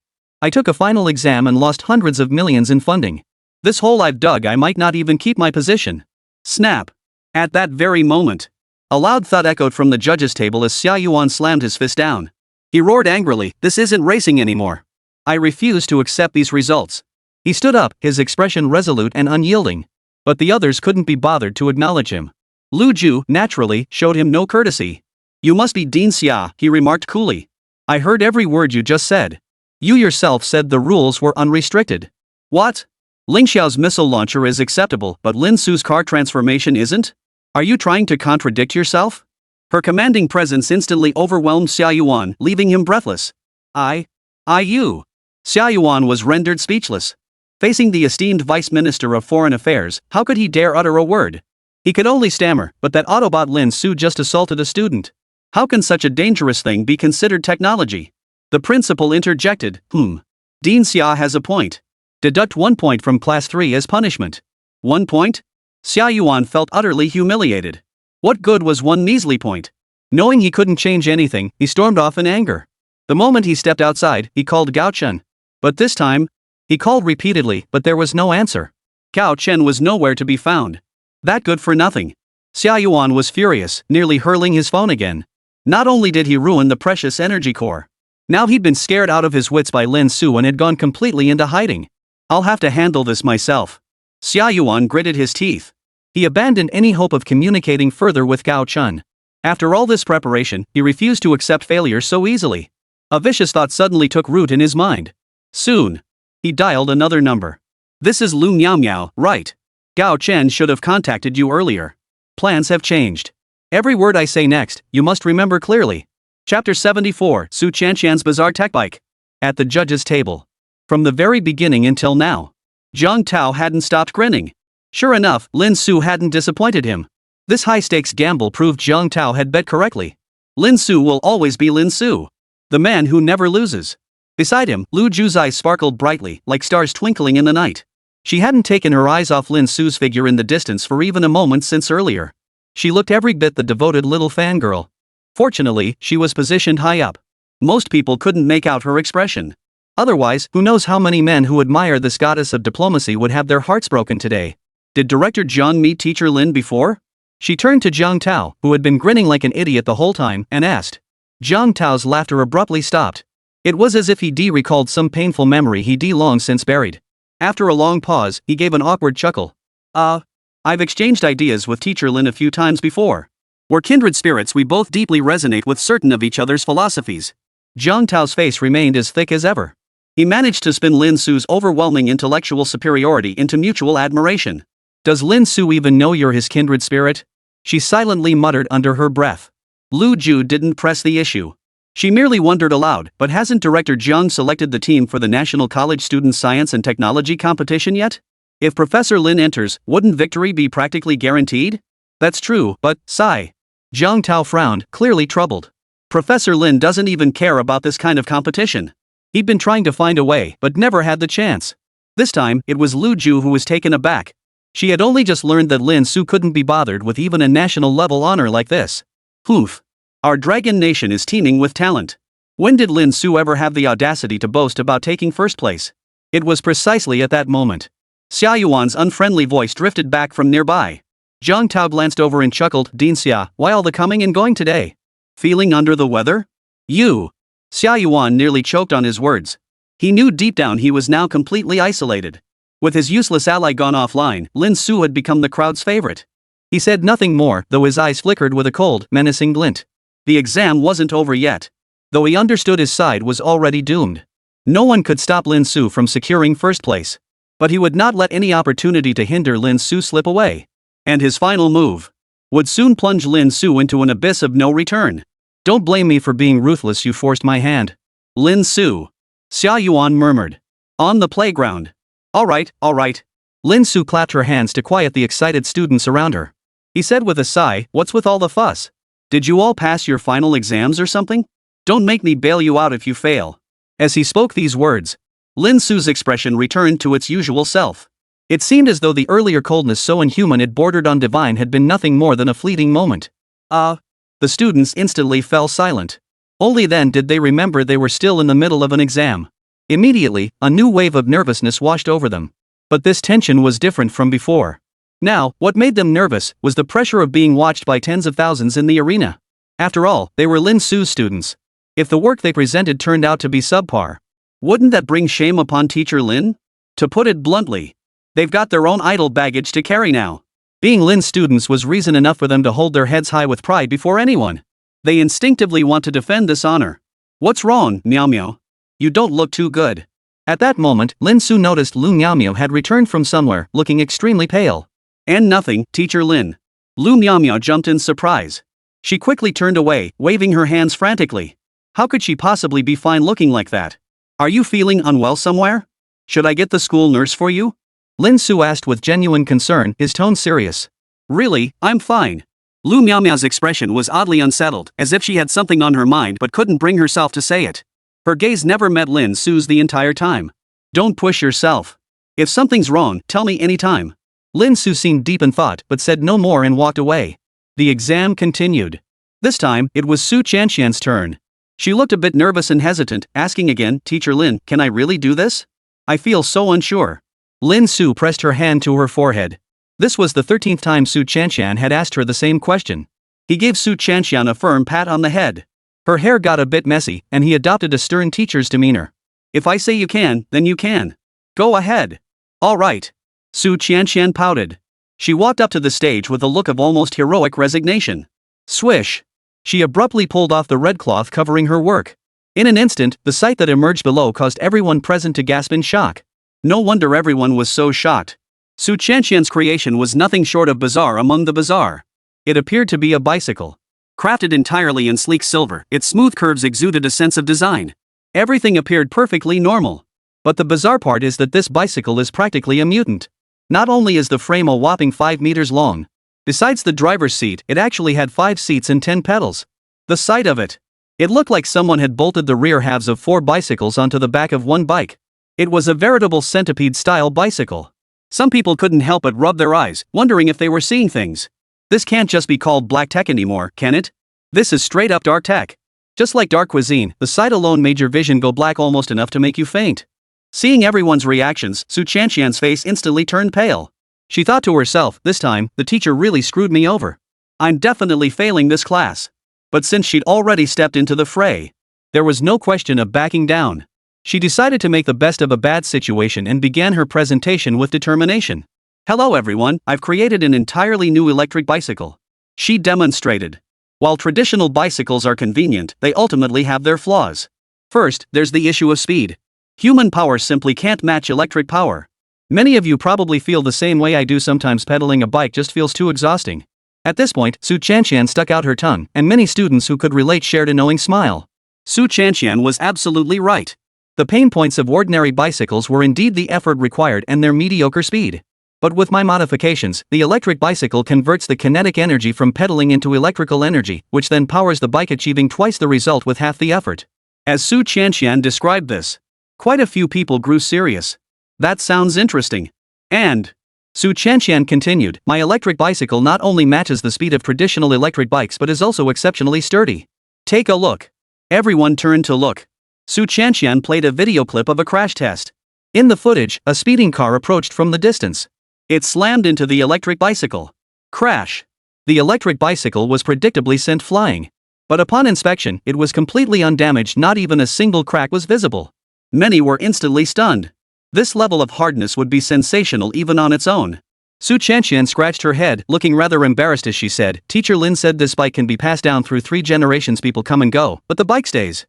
I took a final exam and lost hundreds of millions in funding. This hole I've dug, I might not even keep my position. Snap. At that very moment, a loud thud echoed from the judges' table as Xia Yuan slammed his fist down. He roared angrily, "This isn't racing anymore. I refuse to accept these results." He stood up, his expression resolute and unyielding. But the others couldn't be bothered to acknowledge him. Lu Ju, naturally, showed him no courtesy. "You must be Dean Xia," he remarked coolly. "I heard every word you just said. You yourself said the rules were unrestricted." "What? Ling Xiao's missile launcher is acceptable, but Lin Su's car transformation isn't? Are you trying to contradict yourself?" Her commanding presence instantly overwhelmed Xia Yuan, leaving him breathless. You. Xia Yuan was rendered speechless. Facing the esteemed Vice Minister of Foreign Affairs, how could he dare utter a word? He could only stammer, "But that Autobot Lin Su just assaulted a student. How can such a dangerous thing be considered technology?" The principal interjected, Dean Xia has a point. Deduct 1 point from Class 3 as punishment." 1 point? Xia Yuan felt utterly humiliated. What good was 1 measly point? Knowing he couldn't change anything, he stormed off in anger. The moment he stepped outside, he called Gao Chen. But this time, he called repeatedly, but there was no answer. Gao Chen was nowhere to be found. That good for nothing. Xia Yuan was furious, nearly hurling his phone again. Not only did he ruin the precious energy core, now he'd been scared out of his wits by Lin Su and had gone completely into hiding. "I'll have to handle this myself." Xia Yuan gritted his teeth. He abandoned any hope of communicating further with Gao Chen. After all this preparation, he refused to accept failure so easily. A vicious thought suddenly took root in his mind. Soon, he dialed another number. "This is Lu Miao Miao, right? Gao Chen should have contacted you earlier. Plans have changed. Every word I say next, you must remember clearly." Chapter 74, Su Chanxian's Bizarre Tech Bike. At the judges' table. From the very beginning until now, Jiang Tao hadn't stopped grinning. Sure enough, Lin Su hadn't disappointed him. This high-stakes gamble proved Jiang Tao had bet correctly. Lin Su will always be Lin Su, the man who never loses. Beside him, Lu Ju's eyes sparkled brightly, like stars twinkling in the night. She hadn't taken her eyes off Lin Su's figure in the distance for even a moment since earlier. She looked every bit the devoted little fangirl. Fortunately, she was positioned high up. Most people couldn't make out her expression. Otherwise, who knows how many men who admire this goddess of diplomacy would have their hearts broken today. Did Director Jiang meet Teacher Lin before? She turned to Jiang Tao, who had been grinning like an idiot the whole time, and asked. Jiang Tao's laughter abruptly stopped. It was as if he recalled some painful memory he long since buried. After a long pause, he gave an awkward chuckle. I've exchanged ideas with Teacher Lin a few times before. We're kindred spirits, we both deeply resonate with certain of each other's philosophies. Jiang Tao's face remained as thick as ever. He managed to spin Lin Su's overwhelming intellectual superiority into mutual admiration. Does Lin Su even know you're his kindred spirit? She silently muttered under her breath. Lu Ju didn't press the issue. She merely wondered aloud, but hasn't Director Jiang selected the team for the National College Student Science and Technology competition yet? If Professor Lin enters, wouldn't victory be practically guaranteed? That's true, but, sigh. Jiang Tao frowned, clearly troubled. Professor Lin doesn't even care about this kind of competition. He'd been trying to find a way, but never had the chance. This time, it was Lu Ju who was taken aback. She had only just learned that Lin Su couldn't be bothered with even a national-level honor like this. Oof. Our dragon nation is teeming with talent. When did Lin Su ever have the audacity to boast about taking first place? It was precisely at that moment. Xia Yuan's unfriendly voice drifted back from nearby. Jiang Tao glanced over and chuckled, Dean Xia, why all the coming and going today? Feeling under the weather? You. Xia Yuan nearly choked on his words. He knew deep down he was now completely isolated. With his useless ally gone offline, Lin Su had become the crowd's favorite. He said nothing more, though his eyes flickered with a cold, menacing glint. The exam wasn't over yet. Though he understood his side was already doomed. No one could stop Lin Su from securing first place. But he would not let any opportunity to hinder Lin Su slip away. And his final move would soon plunge Lin Su into an abyss of no return. Don't blame me for being ruthless, you forced my hand. Lin Su. Xia Yuan murmured. On the playground. All right. Lin Su clapped her hands to quiet the excited students around her. He said with a sigh, what's with all the fuss? Did you all pass your final exams or something? Don't make me bail you out if you fail. As he spoke these words, Lin Su's expression returned to its usual self. It seemed as though the earlier coldness so inhuman it bordered on divine had been nothing more than a fleeting moment. The students instantly fell silent. Only then did they remember they were still in the middle of an exam. Immediately, a new wave of nervousness washed over them. But this tension was different from before. Now, what made them nervous was the pressure of being watched by tens of thousands in the arena. After all, they were Lin Su's students. If the work they presented turned out to be subpar, wouldn't that bring shame upon Teacher Lin? To put it bluntly, they've got their own idol baggage to carry now. Being Lin's students was reason enough for them to hold their heads high with pride before anyone. They instinctively want to defend this honor. What's wrong, Miao Miao? You don't look too good. At that moment, Lin Su noticed Lu Miao Miao had returned from somewhere, looking extremely pale. And nothing, Teacher Lin. Lu Miao Miao jumped in surprise. She quickly turned away, waving her hands frantically. How could she possibly be fine looking like that? Are you feeling unwell somewhere? Should I get the school nurse for you? Lin Su asked with genuine concern, his tone serious. Really, I'm fine. Lu Miao Miao's expression was oddly unsettled, as if she had something on her mind but couldn't bring herself to say it. Her gaze never met Lin Su's the entire time. Don't push yourself. If something's wrong, tell me anytime. Lin Su seemed deep in thought but said no more and walked away. The exam continued. This time, it was Su Qianqian's turn. She looked a bit nervous and hesitant, asking again, Teacher Lin, can I really do this? I feel so unsure. Lin Su pressed her hand to her forehead. This was the 13th time Su Qianqian had asked her the same question. He gave Su Qianqian a firm pat on the head. Her hair got a bit messy, and he adopted a stern teacher's demeanor. If I say you can, then you can. Go ahead. All right. Su Qianqian pouted. She walked up to the stage with a look of almost heroic resignation. Swish. She abruptly pulled off the red cloth covering her work. In an instant, the sight that emerged below caused everyone present to gasp in shock. No wonder everyone was so shocked. Su Qianqian's creation was nothing short of bizarre among the bizarre. It appeared to be a bicycle. Crafted entirely in sleek silver, its smooth curves exuded a sense of design. Everything appeared perfectly normal. But the bizarre part is that this bicycle is practically a mutant. Not only is the frame a whopping 5 meters long, besides the driver's seat, it actually had 5 seats and 10 pedals. The sight of it! It looked like someone had bolted the rear halves of 4 bicycles onto the back of one bike. It was a veritable centipede-style bicycle. Some people couldn't help but rub their eyes, wondering if they were seeing things. This can't just be called black tech anymore, can it? This is straight up dark tech. Just like dark cuisine, the sight alone made your vision go black almost enough to make you faint. Seeing everyone's reactions, Su Qianqian's face instantly turned pale. She thought to herself, this time, the teacher really screwed me over. I'm definitely failing this class. But since she'd already stepped into the fray, there was no question of backing down. She decided to make the best of a bad situation and began her presentation with determination. Hello everyone, I've created an entirely new electric bicycle. She demonstrated. While traditional bicycles are convenient, they ultimately have their flaws. First, there's the issue of speed. Human power simply can't match electric power. Many of you probably feel the same way I do sometimes. Pedaling a bike just feels too exhausting. At this point, Su Chanshan stuck out her tongue, and many students who could relate shared a knowing smile. Su Chanshan was absolutely right. The pain points of ordinary bicycles were indeed the effort required and their mediocre speed. But with my modifications, the electric bicycle converts the kinetic energy from pedaling into electrical energy, which then powers the bike, achieving twice the result with half the effort. As Su Chanshan described this, quite a few people grew serious. That sounds interesting. And Su Chanshan continued, my electric bicycle not only matches the speed of traditional electric bikes but is also exceptionally sturdy. Take a look. Everyone turned to look. Su Chanshan played a video clip of a crash test. In the footage, a speeding car approached from the distance. It slammed into the electric bicycle. Crash. The electric bicycle was predictably sent flying. But upon inspection, it was completely undamaged, not even a single crack was visible. Many were instantly stunned. This level of hardness would be sensational even on its own. Su Chanshan scratched her head, looking rather embarrassed as she said, Teacher Lin said this bike can be passed down through 3 generations. People come and go, but the bike stays.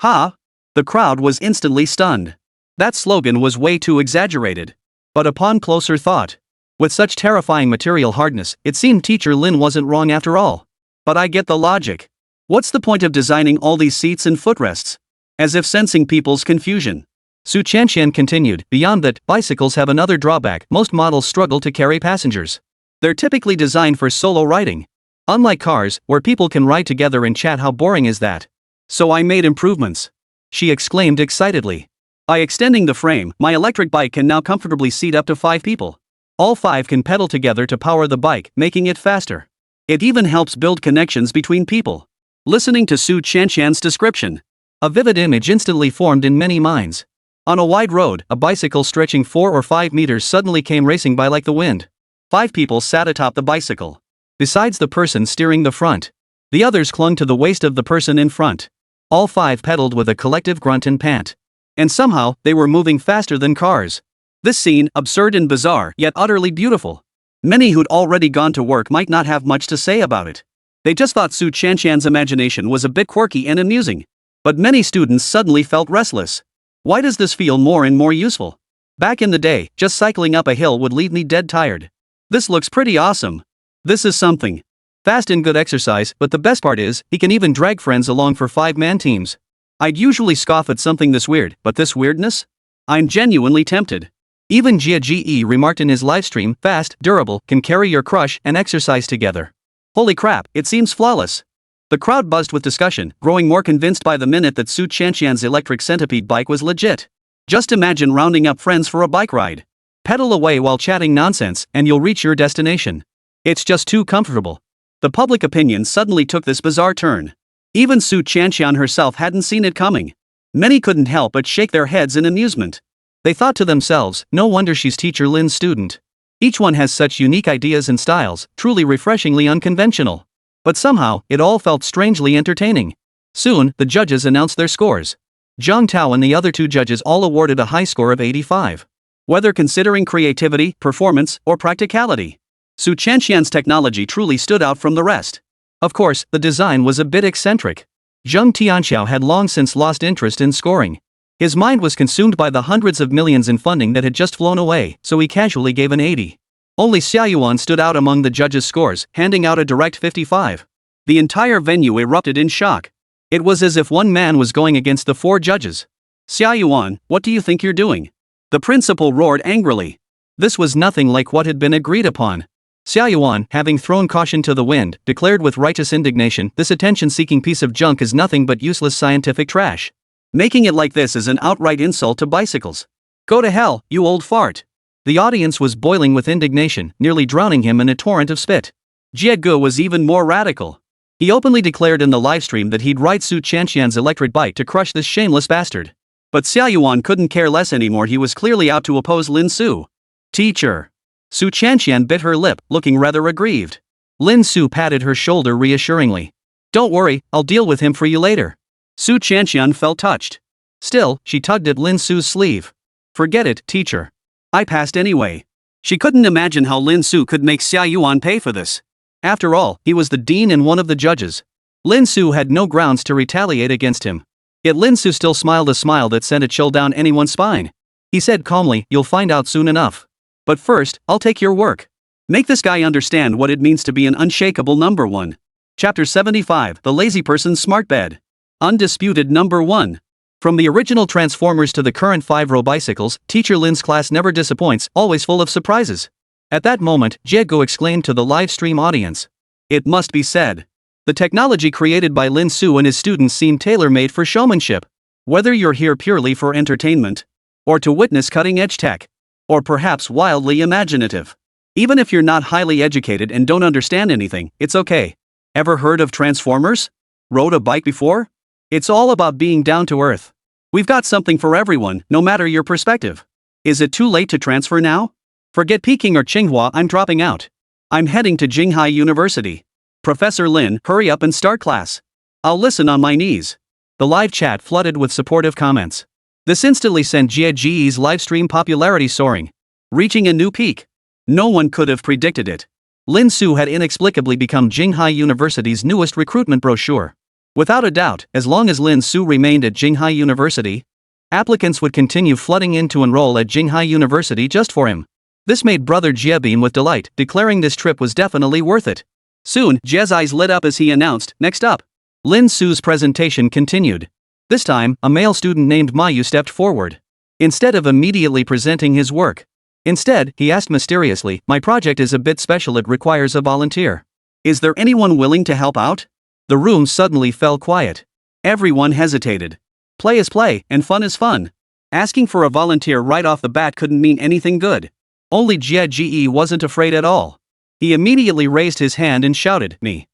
Ha! The crowd was instantly stunned. That slogan was way too exaggerated. But upon closer thought, with such terrifying material hardness, it seemed Teacher Lin wasn't wrong after all. But I get the logic. What's the point of designing all these seats and footrests? As if sensing people's confusion. Su Chanshan continued, beyond that, bicycles have another drawback. Most models struggle to carry passengers. They're typically designed for solo riding. Unlike cars, where people can ride together and chat. How boring is that? So I made improvements. She exclaimed excitedly. By extending the frame, my electric bike can now comfortably seat up to 5 people. All 5 can pedal together to power the bike, making it faster. It even helps build connections between people. Listening to Su Chanshan's description, a vivid image instantly formed in many minds. On a wide road, a bicycle stretching 4 or 5 meters suddenly came racing by like the wind. 5 people sat atop the bicycle. Besides the person steering the front, the others clung to the waist of the person in front. All 5 pedaled with a collective grunt and pant. And somehow, they were moving faster than cars. This scene, absurd and bizarre, yet utterly beautiful. Many who'd already gone to work might not have much to say about it. They just thought Su Chanshan's imagination was a bit quirky and amusing. But many students suddenly felt restless. Why does this feel more and more useful? Back in the day, just cycling up a hill would leave me dead tired. This looks pretty awesome. This is something. Fast and good exercise, but the best part is, he can even drag friends along for 5-man teams. I'd usually scoff at something this weird, but this weirdness? I'm genuinely tempted. Even Jia Ge remarked in his livestream, fast, durable, can carry your crush and exercise together. Holy crap, it seems flawless. The crowd buzzed with discussion, growing more convinced by the minute that Su Chanshan's electric centipede bike was legit. Just imagine rounding up friends for a bike ride. Pedal away while chatting nonsense, and you'll reach your destination. It's just too comfortable. The public opinion suddenly took this bizarre turn. Even Su Chanshan herself hadn't seen it coming. Many couldn't help but shake their heads in amusement. They thought to themselves, no wonder she's Teacher Lin's student. Each one has such unique ideas and styles, truly refreshingly unconventional. But somehow, it all felt strangely entertaining. Soon, the judges announced their scores. Zhang Tao and the other 2 judges all awarded a high score of 85. Whether considering creativity, performance, or practicality, Su Chanshan's technology truly stood out from the rest. Of course, the design was a bit eccentric. Zheng Tianxiao had long since lost interest in scoring. His mind was consumed by the hundreds of millions in funding that had just flown away, so he casually gave an 80. Only Xia Yuan stood out among the judges' scores, handing out a direct 55. The entire venue erupted in shock. It was as if one man was going against the 4 judges. Xia Yuan, what do you think you're doing? The principal roared angrily. This was nothing like what had been agreed upon. Xia Yuan, having thrown caution to the wind, declared with righteous indignation, this attention-seeking piece of junk is nothing but useless scientific trash. Making it like this is an outright insult to bicycles. Go to hell, you old fart. The audience was boiling with indignation, nearly drowning him in a torrent of spit. Jie Ge was even more radical. He openly declared in the livestream that he'd ride Su Chanshan's electric bike to crush this shameless bastard. But Xia Yuan couldn't care less anymore. He was clearly out to oppose Lin Su. Teacher. Su Chanshan bit her lip, looking rather aggrieved. Lin Su patted her shoulder reassuringly. Don't worry, I'll deal with him for you later. Su Chanshan felt touched. Still, she tugged at Lin Su's sleeve. Forget it, teacher. I passed anyway. She couldn't imagine how Lin Su could make Xia Yuan pay for this. After all, he was the dean and one of the judges. Lin Su had no grounds to retaliate against him. Yet Lin Su still smiled a smile that sent a chill down anyone's spine. He said calmly, "You'll find out soon enough. But first, I'll take your work. Make this guy understand what it means to be an unshakable number one." Chapter 75, The Lazy Person's Smart Bed. Undisputed number 1. From the original Transformers to the current 5-row bicycles, Teacher Lin's class never disappoints, always full of surprises. At that moment, Jiego exclaimed to the live stream audience. It must be said. The technology created by Lin Su and his students seemed tailor-made for showmanship. Whether you're here purely for entertainment, or to witness cutting-edge tech, or perhaps wildly imaginative. Even if you're not highly educated and don't understand anything, it's okay. Ever heard of Transformers? Rode a bike before? It's all about being down to earth. We've got something for everyone, no matter your perspective. Is it too late to transfer now? Forget Peking or Tsinghua, I'm dropping out. I'm heading to Jinghai University. Professor Lin, hurry up and start class. I'll listen on my knees. The live chat flooded with supportive comments. This instantly sent Jie's livestream popularity soaring, reaching a new peak. No one could have predicted it. Lin Su had inexplicably become Jinghai University's newest recruitment brochure. Without a doubt, as long as Lin Su remained at Jinghai University, applicants would continue flooding in to enroll at Jinghai University just for him. This made Brother Jie beam with delight, declaring this trip was definitely worth it. Soon, Jie's eyes lit up as he announced, "Next up." Lin Su's presentation continued. This time, a male student named Mayu stepped forward. Instead of immediately presenting his work, he asked mysteriously, "My project is a bit special, it requires a volunteer. Is there anyone willing to help out?" The room suddenly fell quiet. Everyone hesitated. Play is play, and fun is fun. Asking for a volunteer right off the bat couldn't mean anything good. Only Jie wasn't afraid at all. He immediately raised his hand and shouted, Me.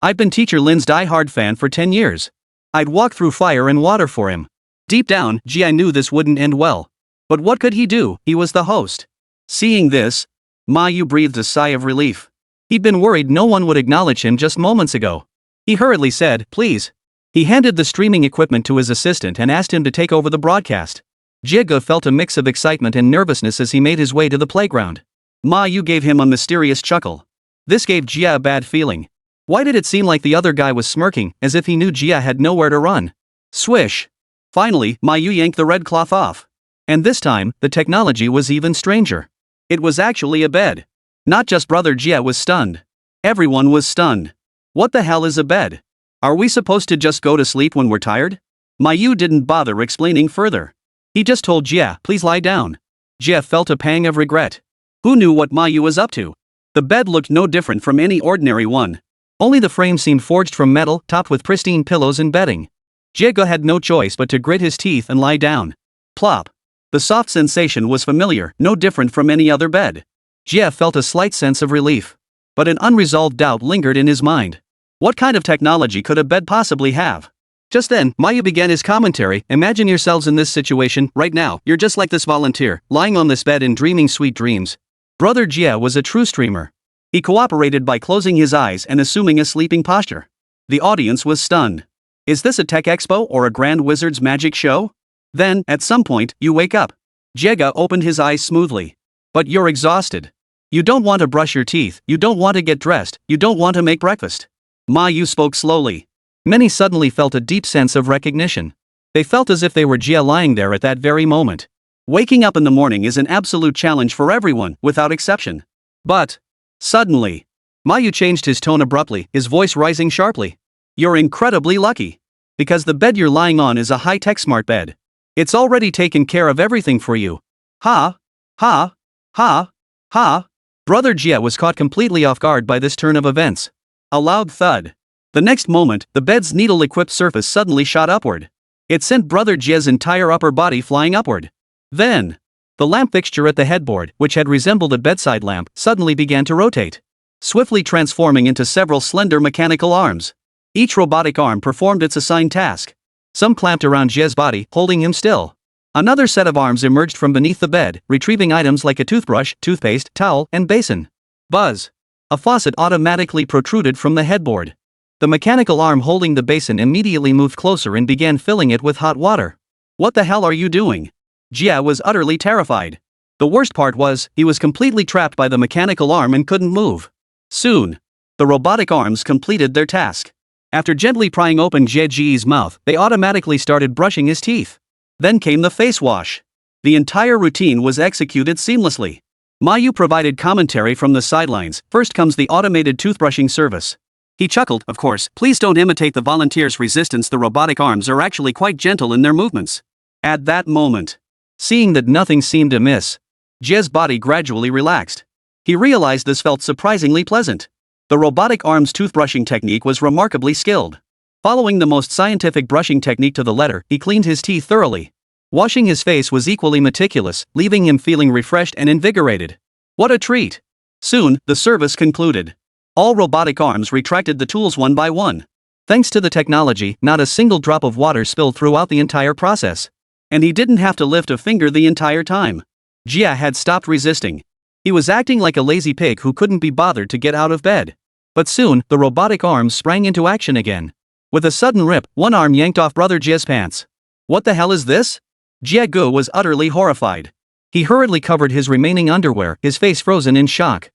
I've been Teacher Lin's die-hard fan for 10 years. I'd walk through fire and water for him." Deep down, Jie knew this wouldn't end well. But what could he do? He was the host. Seeing this, Mayu breathed a sigh of relief. He'd been worried no one would acknowledge him just moments ago. He hurriedly said, "Please." He handed the streaming equipment to his assistant and asked him to take over the broadcast. Jiego felt a mix of excitement and nervousness as he made his way to the playground. Mayu gave him a mysterious chuckle. This gave Jie a bad feeling. Why did it seem like the other guy was smirking, as if he knew Jie had nowhere to run? Swish! Finally, Mayu yanked the red cloth off. And this time, the technology was even stranger. It was actually a bed. Not just Brother Jie was stunned. Everyone was stunned. What the hell is a bed? Are we supposed to just go to sleep when we're tired? Mayu didn't bother explaining further. He just told Jie, "Please lie down." Jie felt a pang of regret. Who knew what Mayu was up to? The bed looked no different from any ordinary one. Only the frame seemed forged from metal, topped with pristine pillows and bedding. Jiego had no choice but to grit his teeth and lie down. Plop. The soft sensation was familiar, no different from any other bed. Jie felt a slight sense of relief. But an unresolved doubt lingered in his mind. What kind of technology could a bed possibly have? Just then, Mayu began his commentary. "Imagine yourselves in this situation, right now. You're just like this volunteer, lying on this bed and dreaming sweet dreams." Brother Jie was a true streamer. He cooperated by closing his eyes and assuming a sleeping posture. The audience was stunned. Is this a tech expo or a Grand Wizard's magic show? Then, at some point, you wake up. Jiego opened his eyes smoothly. But you're exhausted. You don't want to brush your teeth, you don't want to get dressed, you don't want to make breakfast. Mayu spoke slowly. Many suddenly felt a deep sense of recognition. They felt as if they were Jie lying there at that very moment. Waking up in the morning is an absolute challenge for everyone, without exception. But, suddenly, Mayu changed his tone abruptly, his voice rising sharply. "You're incredibly lucky. Because the bed you're lying on is a high-tech smart bed. It's already taken care of everything for you." Ha! Ha! Ha! Ha! Brother Jie was caught completely off guard by this turn of events. A loud thud. The next moment, the bed's needle-equipped surface suddenly shot upward. It sent Brother Jie's entire upper body flying upward. Then, the lamp fixture at the headboard, which had resembled a bedside lamp, suddenly began to rotate, swiftly transforming into several slender mechanical arms. Each robotic arm performed its assigned task. Some clamped around Jie's body, holding him still. Another set of arms emerged from beneath the bed, retrieving items like a toothbrush, toothpaste, towel, and basin. Buzz! A faucet automatically protruded from the headboard. The mechanical arm holding the basin immediately moved closer and began filling it with hot water. "What the hell are you doing?" Jie was utterly terrified. The worst part was, he was completely trapped by the mechanical arm and couldn't move. Soon, the robotic arms completed their task. After gently prying open Jie Ji's mouth, they automatically started brushing his teeth. Then came the face wash. The entire routine was executed seamlessly. Mayu provided commentary from the sidelines. First comes the automated toothbrushing service. He chuckled, of course, please don't imitate the volunteers' resistance, the robotic arms are actually quite gentle in their movements. At that moment, Seeing that nothing seemed amiss, Jie's body gradually relaxed. He realized this felt surprisingly pleasant. The robotic arms toothbrushing technique was remarkably skilled. Following the most scientific brushing technique to the letter, he cleaned his teeth thoroughly. Washing his face was equally meticulous, leaving him feeling refreshed and invigorated. What a treat! Soon, the service concluded. All robotic arms retracted the tools one by one. Thanks to the technology, not a single drop of water spilled throughout the entire process. And he didn't have to lift a finger the entire time. Jia had stopped resisting. He was acting like a lazy pig who couldn't be bothered to get out of bed. But soon, the robotic arms sprang into action again. With a sudden rip, one arm yanked off Brother Jia's pants. What the hell is this? Jia Gu was utterly horrified. He hurriedly covered his remaining underwear, his face frozen in shock.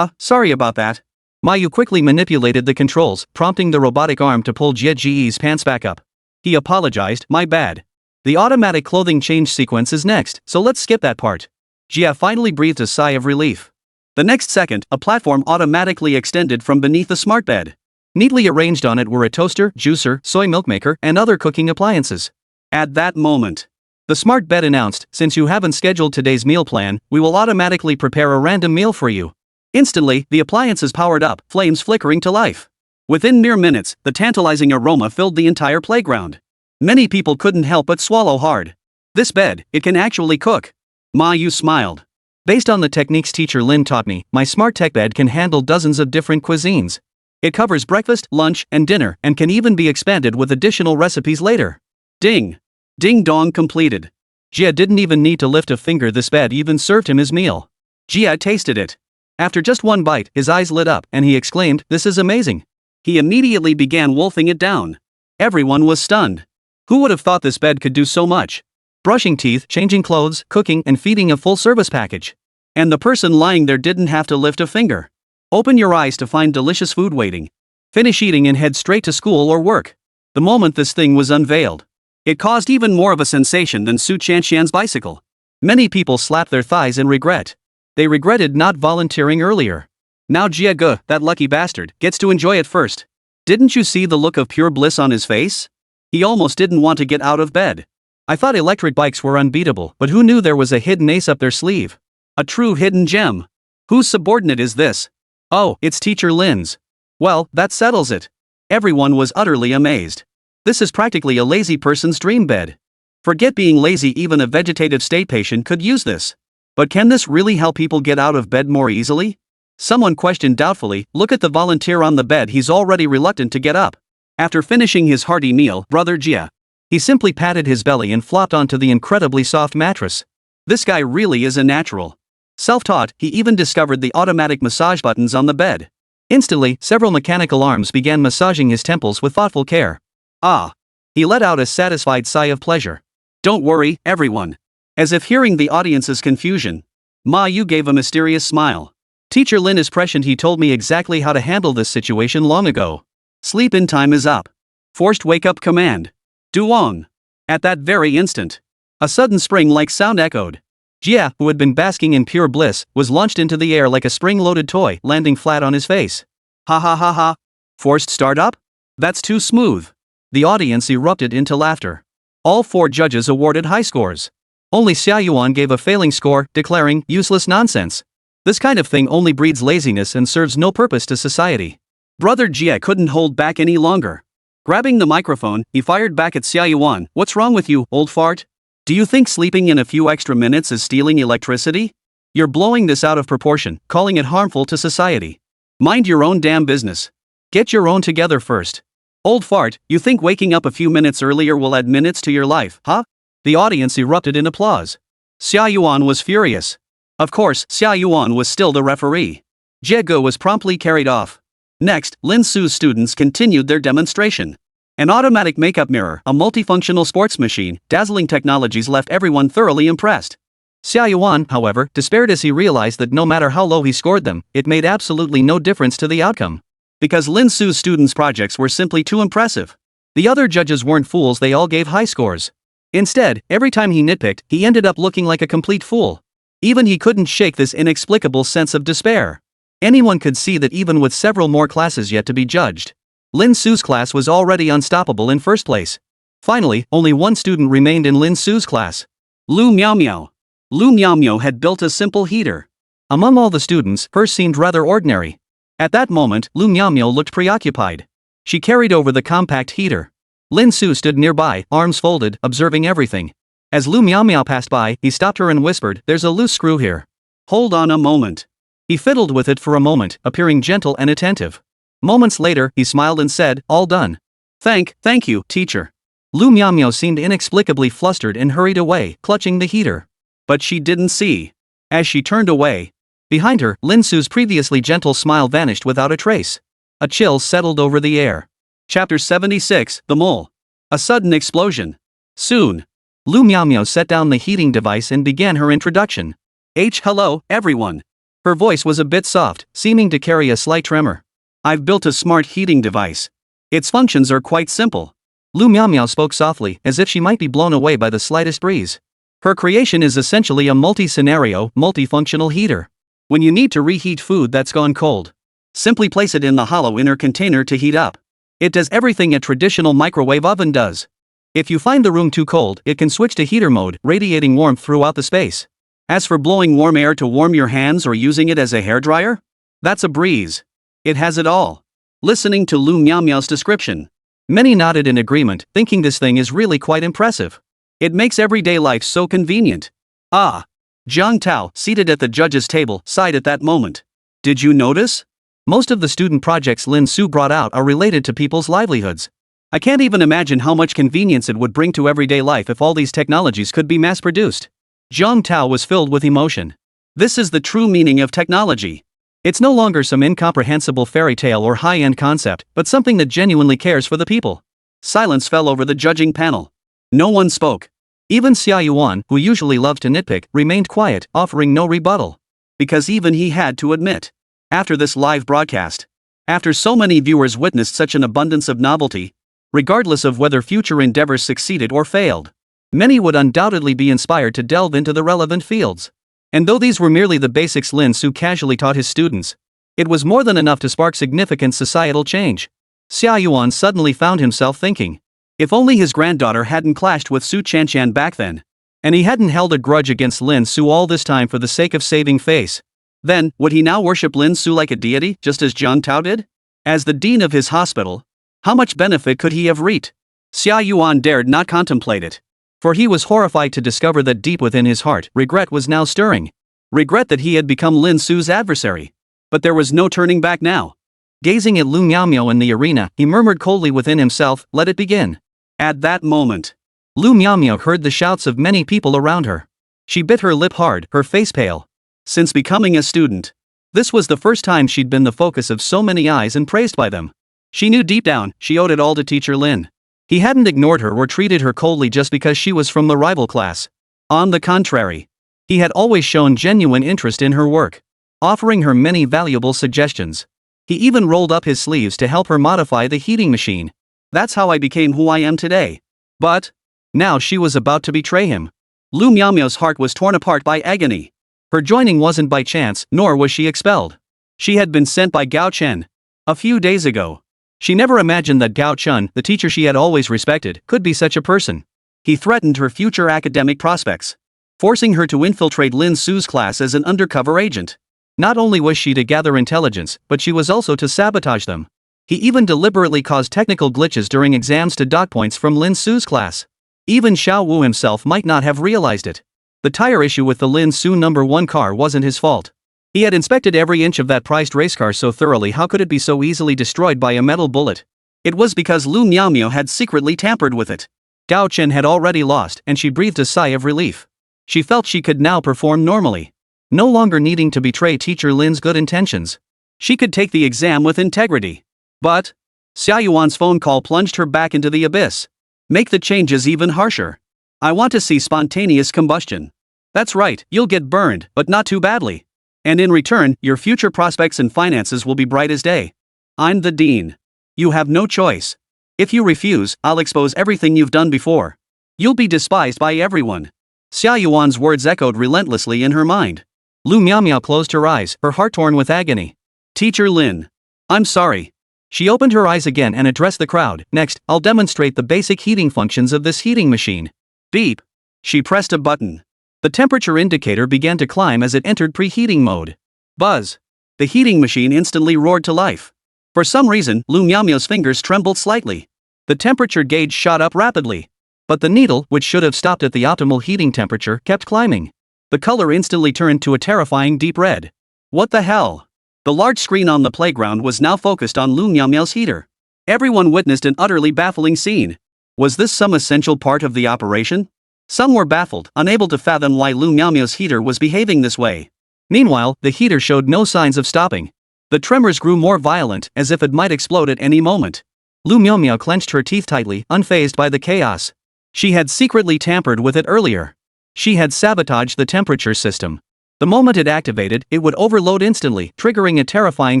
Sorry about that. Mayu quickly manipulated the controls, prompting the robotic arm to pull Jie Ji's pants back up. He apologized, my bad. The automatic clothing change sequence is next, so let's skip that part. Jia finally breathed a sigh of relief. The next second, a platform automatically extended from beneath the smart bed. Neatly arranged on it were a toaster, juicer, soy milk maker, and other cooking appliances. At that moment, the smart bed announced, since you haven't scheduled today's meal plan, we will automatically prepare a random meal for you. Instantly, the appliances powered up, flames flickering to life. Within mere minutes, the tantalizing aroma filled the entire playground. Many people couldn't help but swallow hard. This bed, it can actually cook. Mayu smiled. Based on the techniques teacher Lin taught me, my smart tech bed can handle dozens of different cuisines. It covers breakfast, lunch, and dinner, and can even be expanded with additional recipes later. Ding! Ding dong completed. Jia didn't even need to lift a finger, this bed even served him his meal. Jia tasted it. After just one bite, his eyes lit up, and he exclaimed, "This is amazing." He immediately began wolfing it down. Everyone was stunned. Who would have thought this bed could do so much? Brushing teeth, changing clothes, cooking, and feeding, a full service package. And the person lying there didn't have to lift a finger. Open your eyes to find delicious food waiting. Finish eating and head straight to school or work. The moment this thing was unveiled, it caused even more of a sensation than Su Chanshan's bicycle. Many people slapped their thighs in regret. They regretted not volunteering earlier. Now Jia Gu, that lucky bastard, gets to enjoy it first. Didn't you see the look of pure bliss on his face? He almost didn't want to get out of bed. I thought electric bikes were unbeatable, but who knew there was a hidden ace up their sleeve? A true hidden gem. Whose subordinate is this? Oh, it's Teacher Lin's. Well, that settles it. Everyone was utterly amazed. This is practically a lazy person's dream bed. Forget being lazy, even a vegetative state patient could use this. But can this really help people get out of bed more easily? Someone questioned doubtfully, look at the volunteer on the bed, he's already reluctant to get up. After finishing his hearty meal, Brother Jia, he simply patted his belly and flopped onto the incredibly soft mattress. This guy really is a natural. Self-taught, he even discovered the automatic massage buttons on the bed. Instantly, several mechanical arms began massaging his temples with thoughtful care. Ah! He let out a satisfied sigh of pleasure. Don't worry, everyone. As if hearing the audience's confusion, Ma Yu gave a mysterious smile. Teacher Lin is prescient, he told me exactly how to handle this situation long ago. Sleep-in time is up. Forced wake-up command. Duong. At that very instant, a sudden spring-like sound echoed. Jia, who had been basking in pure bliss, was launched into the air like a spring-loaded toy, landing flat on his face. Ha ha ha ha. Forced startup? That's too smooth. The audience erupted into laughter. All 4 judges awarded high scores. Only Xia Yuan gave a failing score, declaring, useless nonsense. This kind of thing only breeds laziness and serves no purpose to society. Brother Jia couldn't hold back any longer. Grabbing the microphone, he fired back at Xia Yuan. What's wrong with you, old fart? Do you think sleeping in a few extra minutes is stealing electricity? You're blowing this out of proportion, calling it harmful to society. Mind your own damn business. Get your own together first. Old fart, you think waking up a few minutes earlier will add minutes to your life, huh? The audience erupted in applause. Xia Yuan was furious. Of course, Xia Yuan was still the referee. Jie Gu was promptly carried off. Next, Lin Su's students continued their demonstration. An automatic makeup mirror, a multifunctional sports machine, dazzling technologies left everyone thoroughly impressed. Xia Yuan, however, despaired as he realized that no matter how low he scored them, it made absolutely no difference to the outcome. Because Lin Su's students' projects were simply too impressive. The other judges weren't fools, they all gave high scores. Instead, every time he nitpicked, he ended up looking like a complete fool. Even he couldn't shake this inexplicable sense of despair. Anyone could see that even with several more classes yet to be judged, Lin Su's class was already unstoppable in first place. Finally, only one student remained in Lin Su's class. Lu Miao. Lu Miao had built a simple heater. Among all the students, hers seemed rather ordinary. At that moment, Lu Miao looked preoccupied. She carried over the compact heater. Lin Su stood nearby, arms folded, observing everything. As Lu Miao passed by, he stopped her and whispered, "There's a loose screw here. Hold on a moment." He fiddled with it for a moment, appearing gentle and attentive. Moments later, he smiled and said, "All done." Thank you, teacher." Lu Miao seemed inexplicably flustered and hurried away, clutching the heater. But she didn't see. As she turned away, behind her, Lin Su's previously gentle smile vanished without a trace. A chill settled over the air. Chapter 76, The Mole. A sudden explosion. Soon. Lu Miao set down the heating device and began her introduction. Hello, everyone. Her voice was a bit soft, seeming to carry a slight tremor. I've built a smart heating device. Its functions are quite simple. Lu Miao spoke softly, as if she might be blown away by the slightest breeze. Her creation is essentially a multi-scenario, multifunctional heater. When you need to reheat food that's gone cold, simply place it in the hollow inner container to heat up. It does everything a traditional microwave oven does. If you find the room too cold, it can switch to heater mode, radiating warmth throughout the space. As for blowing warm air to warm your hands or using it as a hairdryer, that's a breeze. It has it all. Listening to Lu Miao's description, many nodded in agreement, thinking this thing is really quite impressive. It makes everyday life so convenient. Jiang Tao, seated at the judge's table, sighed at that moment. Did you notice? Most of the student projects Lin Su brought out are related to people's livelihoods. I can't even imagine how much convenience it would bring to everyday life if all these technologies could be mass-produced. Jiang Tao was filled with emotion. This is the true meaning of technology. It's no longer some incomprehensible fairy tale or high-end concept, but something that genuinely cares for the people. Silence fell over the judging panel. No one spoke. Even Xia Yuan, who usually loved to nitpick, remained quiet, offering no rebuttal. Because even he had to admit, after this live broadcast, after so many viewers witnessed such an abundance of novelty, regardless of whether future endeavors succeeded or failed, many would undoubtedly be inspired to delve into the relevant fields. And though these were merely the basics Lin Su casually taught his students, it was more than enough to spark significant societal change. Xia Yuan suddenly found himself thinking, if only his granddaughter hadn't clashed with Su Chanshan back then, and he hadn't held a grudge against Lin Su all this time for the sake of saving face, then, would he now worship Lin Su like a deity, just as Jiang Tao did? As the dean of his hospital, how much benefit could he have reaped? Xia Yuan dared not contemplate it. For he was horrified to discover that deep within his heart, regret was now stirring. Regret that he had become Lin Su's adversary. But there was no turning back now. Gazing at Lu Miao in the arena, he murmured coldly within himself, "Let it begin." At that moment, Lu Miao heard the shouts of many people around her. She bit her lip hard, her face pale. Since becoming a student, this was the first time she'd been the focus of so many eyes and praised by them. She knew deep down, she owed it all to Teacher Lin. He hadn't ignored her or treated her coldly just because she was from the rival class. On the contrary, he had always shown genuine interest in her work, offering her many valuable suggestions. He even rolled up his sleeves to help her modify the heating machine. That's how I became who I am today. But now she was about to betray him. Lu Miao's heart was torn apart by agony. Her joining wasn't by chance, nor was she expelled. She had been sent by Gao Chen. A few days ago. She never imagined that Gao Chen, the teacher she had always respected, could be such a person. He threatened her future academic prospects, forcing her to infiltrate Lin Su's class as an undercover agent. Not only was she to gather intelligence, but she was also to sabotage them. He even deliberately caused technical glitches during exams to dock points from Lin Su's class. Even Xiao Wu himself might not have realized it. The tire issue with the Lin Su No. 1 car wasn't his fault. He had inspected every inch of that prized race car so thoroughly, how could it be so easily destroyed by a metal bullet? It was because Lu Miao had secretly tampered with it. Gao Chen had already lost, and she breathed a sigh of relief. She felt she could now perform normally. No longer needing to betray Teacher Lin's good intentions. She could take the exam with integrity. But Xia Yuan's phone call plunged her back into the abyss. Make the changes even harsher. I want to see spontaneous combustion. That's right, you'll get burned, but not too badly. And in return, your future prospects and finances will be bright as day. I'm the dean. You have no choice. If you refuse, I'll expose everything you've done before. You'll be despised by everyone. Xia Yuan's words echoed relentlessly in her mind. Lu Miaomiao closed her eyes, her heart torn with agony. Teacher Lin. I'm sorry. She opened her eyes again and addressed the crowd. Next, I'll demonstrate the basic heating functions of this heating machine. Beep. She pressed a button. The temperature indicator began to climb as it entered preheating mode. Buzz. The heating machine instantly roared to life. For some reason, Lu Miaomiao's fingers trembled slightly. The temperature gauge shot up rapidly. But the needle, which should have stopped at the optimal heating temperature, kept climbing. The color instantly turned to a terrifying deep red. What the hell? The large screen on the playground was now focused on Lu Miaomiao's heater. Everyone witnessed an utterly baffling scene. Was this some essential part of the operation? Some were baffled, unable to fathom why Lu Miaomiao's heater was behaving this way. Meanwhile, the heater showed no signs of stopping. The tremors grew more violent, as if it might explode at any moment. Lu Miaomiao clenched her teeth tightly, unfazed by the chaos. She had secretly tampered with it earlier. She had sabotaged the temperature system. The moment it activated, it would overload instantly, triggering a terrifying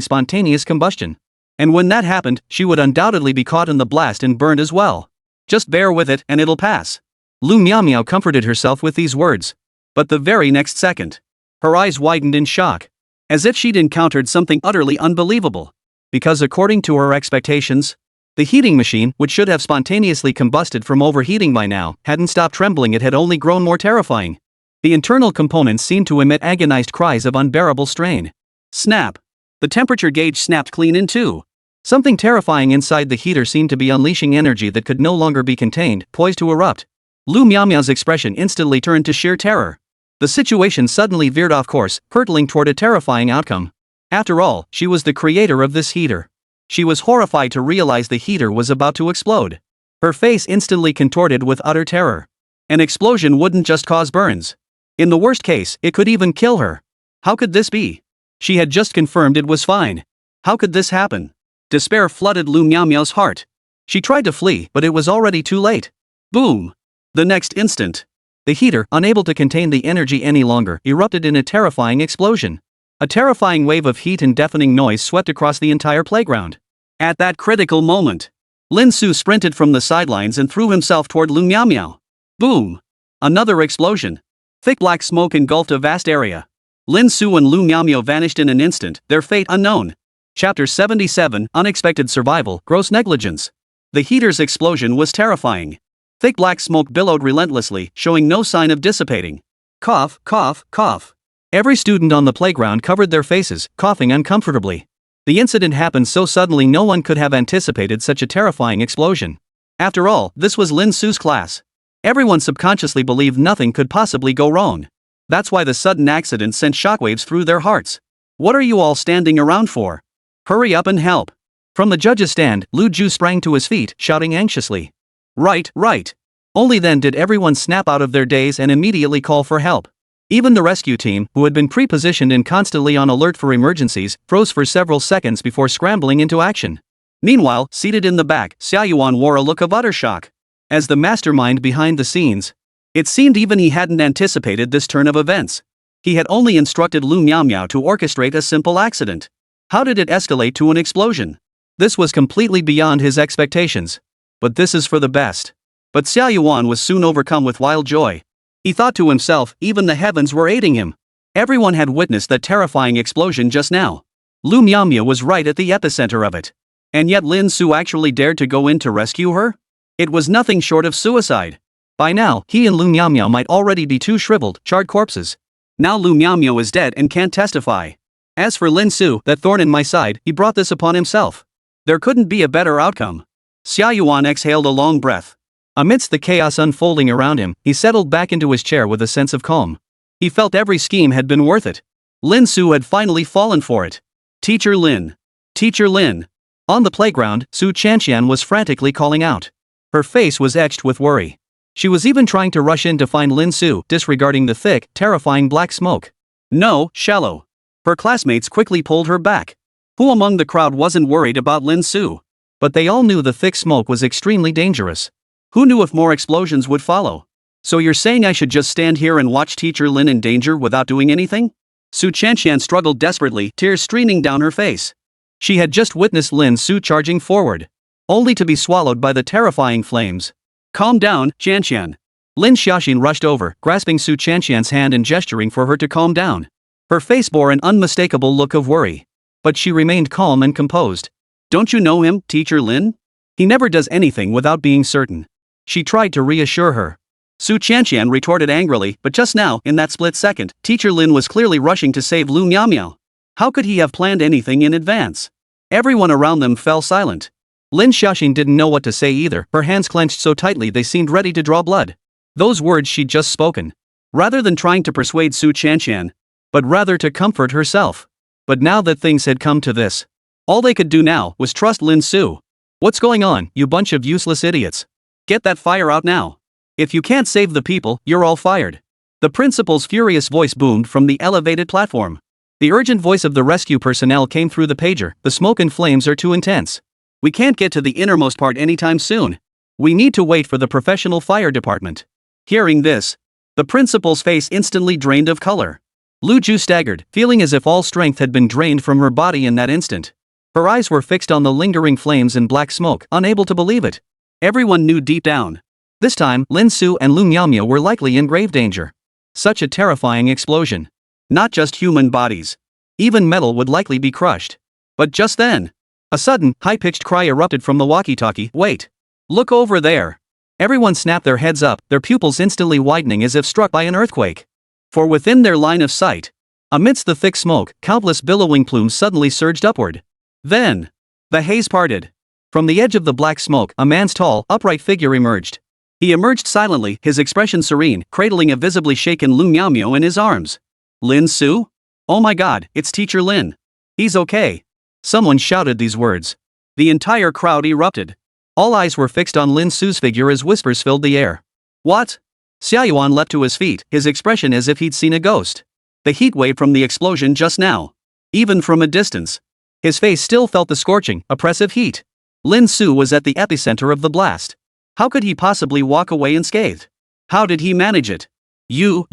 spontaneous combustion. And when that happened, she would undoubtedly be caught in the blast and burned as well. Just bear with it and it'll pass. Lu Miaomiao comforted herself with these words. But the very next second, her eyes widened in shock. As if she'd encountered something utterly unbelievable. Because according to her expectations, the heating machine, which should have spontaneously combusted from overheating by now, hadn't stopped trembling, it had only grown more terrifying. The internal components seemed to emit agonized cries of unbearable strain. Snap! The temperature gauge snapped clean in two. Something terrifying inside the heater seemed to be unleashing energy that could no longer be contained, poised to erupt. Lu Miaomiao's expression instantly turned to sheer terror. The situation suddenly veered off course, hurtling toward a terrifying outcome. After all, she was the creator of this heater. She was horrified to realize the heater was about to explode. Her face instantly contorted with utter terror. An explosion wouldn't just cause burns. In the worst case, it could even kill her. How could this be? She had just confirmed it was fine. How could this happen? Despair flooded Lu Miaomiao's heart. She tried to flee, but it was already too late. Boom! The next instant, the heater, unable to contain the energy any longer, erupted in a terrifying explosion. A terrifying wave of heat and deafening noise swept across the entire playground. At that critical moment, Lin Su sprinted from the sidelines and threw himself toward Lu Miaomiao. Boom! Another explosion. Thick black smoke engulfed a vast area. Lin Su and Lu Miaomiao vanished in an instant, their fate unknown. Chapter 77, Unexpected Survival, Gross Negligence. The heater's explosion was terrifying. Thick black smoke billowed relentlessly, showing no sign of dissipating. Cough, cough, cough. Every student on the playground covered their faces, coughing uncomfortably. The incident happened so suddenly no one could have anticipated such a terrifying explosion. After all, this was Lin Su's class. Everyone subconsciously believed nothing could possibly go wrong. That's why the sudden accident sent shockwaves through their hearts. What are you all standing around for? Hurry up and help. From the judge's stand, Lu Ju sprang to his feet, shouting anxiously. Right, right. Only then did everyone snap out of their daze and immediately call for help. Even the rescue team, who had been pre-positioned and constantly on alert for emergencies, froze for several seconds before scrambling into action. Meanwhile, seated in the back, Xia Yuan wore a look of utter shock. As the mastermind behind the scenes, it seemed even he hadn't anticipated this turn of events. He had only instructed Lu Miaomiao to orchestrate a simple accident. How did it escalate to an explosion? This was completely beyond his expectations. But this is for the best. But Xia Yuan was soon overcome with wild joy. He thought to himself, even the heavens were aiding him. Everyone had witnessed that terrifying explosion just now. Lu Miaomiao was right at the epicenter of it. And yet Lin Su actually dared to go in to rescue her? It was nothing short of suicide. By now, he and Lu Miaomiao might already be two shriveled, charred corpses. Now Lu Miaomiao is dead and can't testify. As for Lin Su, that thorn in my side, he brought this upon himself. There couldn't be a better outcome. Xia Yuan exhaled a long breath. Amidst the chaos unfolding around him, he settled back into his chair with a sense of calm. He felt every scheme had been worth it. Lin Su had finally fallen for it. Teacher Lin. Teacher Lin. On the playground, Su Chanxian was frantically calling out. Her face was etched with worry. She was even trying to rush in to find Lin Su, disregarding the thick, terrifying black smoke. No, shallow. Her classmates quickly pulled her back. Who among the crowd wasn't worried about Lin Su? But they all knew the thick smoke was extremely dangerous. Who knew if more explosions would follow? So you're saying I should just stand here and watch Teacher Lin in danger without doing anything? Su Chanxian struggled desperately, tears streaming down her face. She had just witnessed Lin Su charging forward, only to be swallowed by the terrifying flames. Calm down, Qianqian. Lin Xiaoxin rushed over, grasping Su Qianqian's hand and gesturing for her to calm down. Her face bore an unmistakable look of worry. But she remained calm and composed. Don't you know him, Teacher Lin? He never does anything without being certain. She tried to reassure her. Su Qianqian retorted angrily, but just now, in that split second, Teacher Lin was clearly rushing to save Lu Miaomiao. How could he have planned anything in advance? Everyone around them fell silent. Lin Xiaoxin didn't know what to say either, her hands clenched so tightly they seemed ready to draw blood. Those words she'd just spoken. Rather than trying to persuade Su Qianqian, but rather to comfort herself. But now that things had come to this, all they could do now was trust Lin Su. What's going on, you bunch of useless idiots? Get that fire out now. If you can't save the people, you're all fired. The principal's furious voice boomed from the elevated platform. The urgent voice of the rescue personnel came through the pager. The smoke and flames are too intense. We can't get to the innermost part anytime soon. We need to wait for the professional fire department. Hearing this, the principal's face instantly drained of color. Lu Ju staggered, feeling as if all strength had been drained from her body in that instant. Her eyes were fixed on the lingering flames and black smoke, unable to believe it. Everyone knew deep down. This time, Lin Su and Lu Miaomiao were likely in grave danger. Such a terrifying explosion. Not just human bodies. Even metal would likely be crushed. But just then, a sudden, high-pitched cry erupted from the walkie-talkie. Wait! Look over there! Everyone snapped their heads up, their pupils instantly widening as if struck by an earthquake. For within their line of sight, amidst the thick smoke, countless billowing plumes suddenly surged upward. Then, the haze parted. From the edge of the black smoke, a man's tall, upright figure emerged. He emerged silently, his expression serene, cradling a visibly shaken Lu Miaomiao in his arms. Lin Su? Oh my god, it's Teacher Lin. He's okay. Someone shouted these words. The entire crowd erupted. All eyes were fixed on Lin Su's figure as whispers filled the air. What? Xiaoyuan leapt to his feet, his expression as if he'd seen a ghost. The heat wave from the explosion just now. Even from a distance. His face still felt the scorching, oppressive heat. Lin Su was at the epicenter of the blast. How could he possibly walk away unscathed? How did he manage it? You.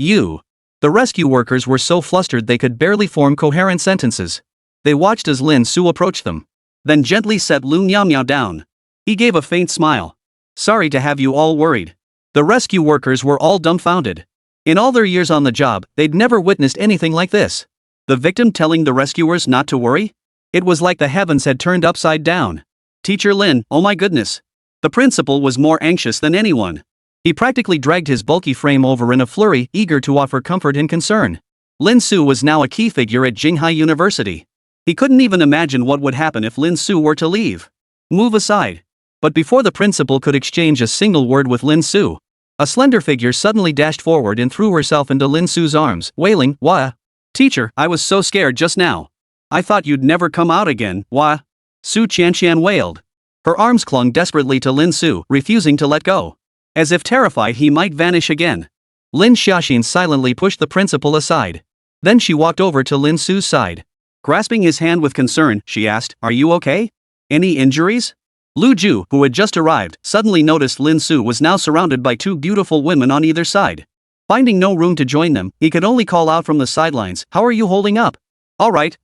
The rescue workers were so flustered they could barely form coherent sentences. They watched as Lin Su approached them. Then gently set Lu Miaomiao down. He gave a faint smile. Sorry to have you all worried. The rescue workers were all dumbfounded. In all their years on the job, they'd never witnessed anything like this. The victim telling the rescuers not to worry? It was like the heavens had turned upside down. Teacher Lin, oh my goodness. The principal was more anxious than anyone. He practically dragged his bulky frame over in a flurry, eager to offer comfort and concern. Lin Su was now a key figure at Jinghai University. He couldn't even imagine what would happen if Lin Su were to leave. Move aside. But before the principal could exchange a single word with Lin Su, a slender figure suddenly dashed forward and threw herself into Lin Su's arms, wailing, Wah! Teacher, I was so scared just now. I thought you'd never come out again, Wah! Su Qianqian wailed. Her arms clung desperately to Lin Su, refusing to let go. As if terrified he might vanish again. Lin Xiaoxin silently pushed the principal aside. Then she walked over to Lin Su's side. Grasping his hand with concern, she asked, Are you okay? Any injuries? Lu Ju, who had just arrived, suddenly noticed Lin Su was now surrounded by two beautiful women on either side. Finding no room to join them, he could only call out from the sidelines, How are you holding up? All right.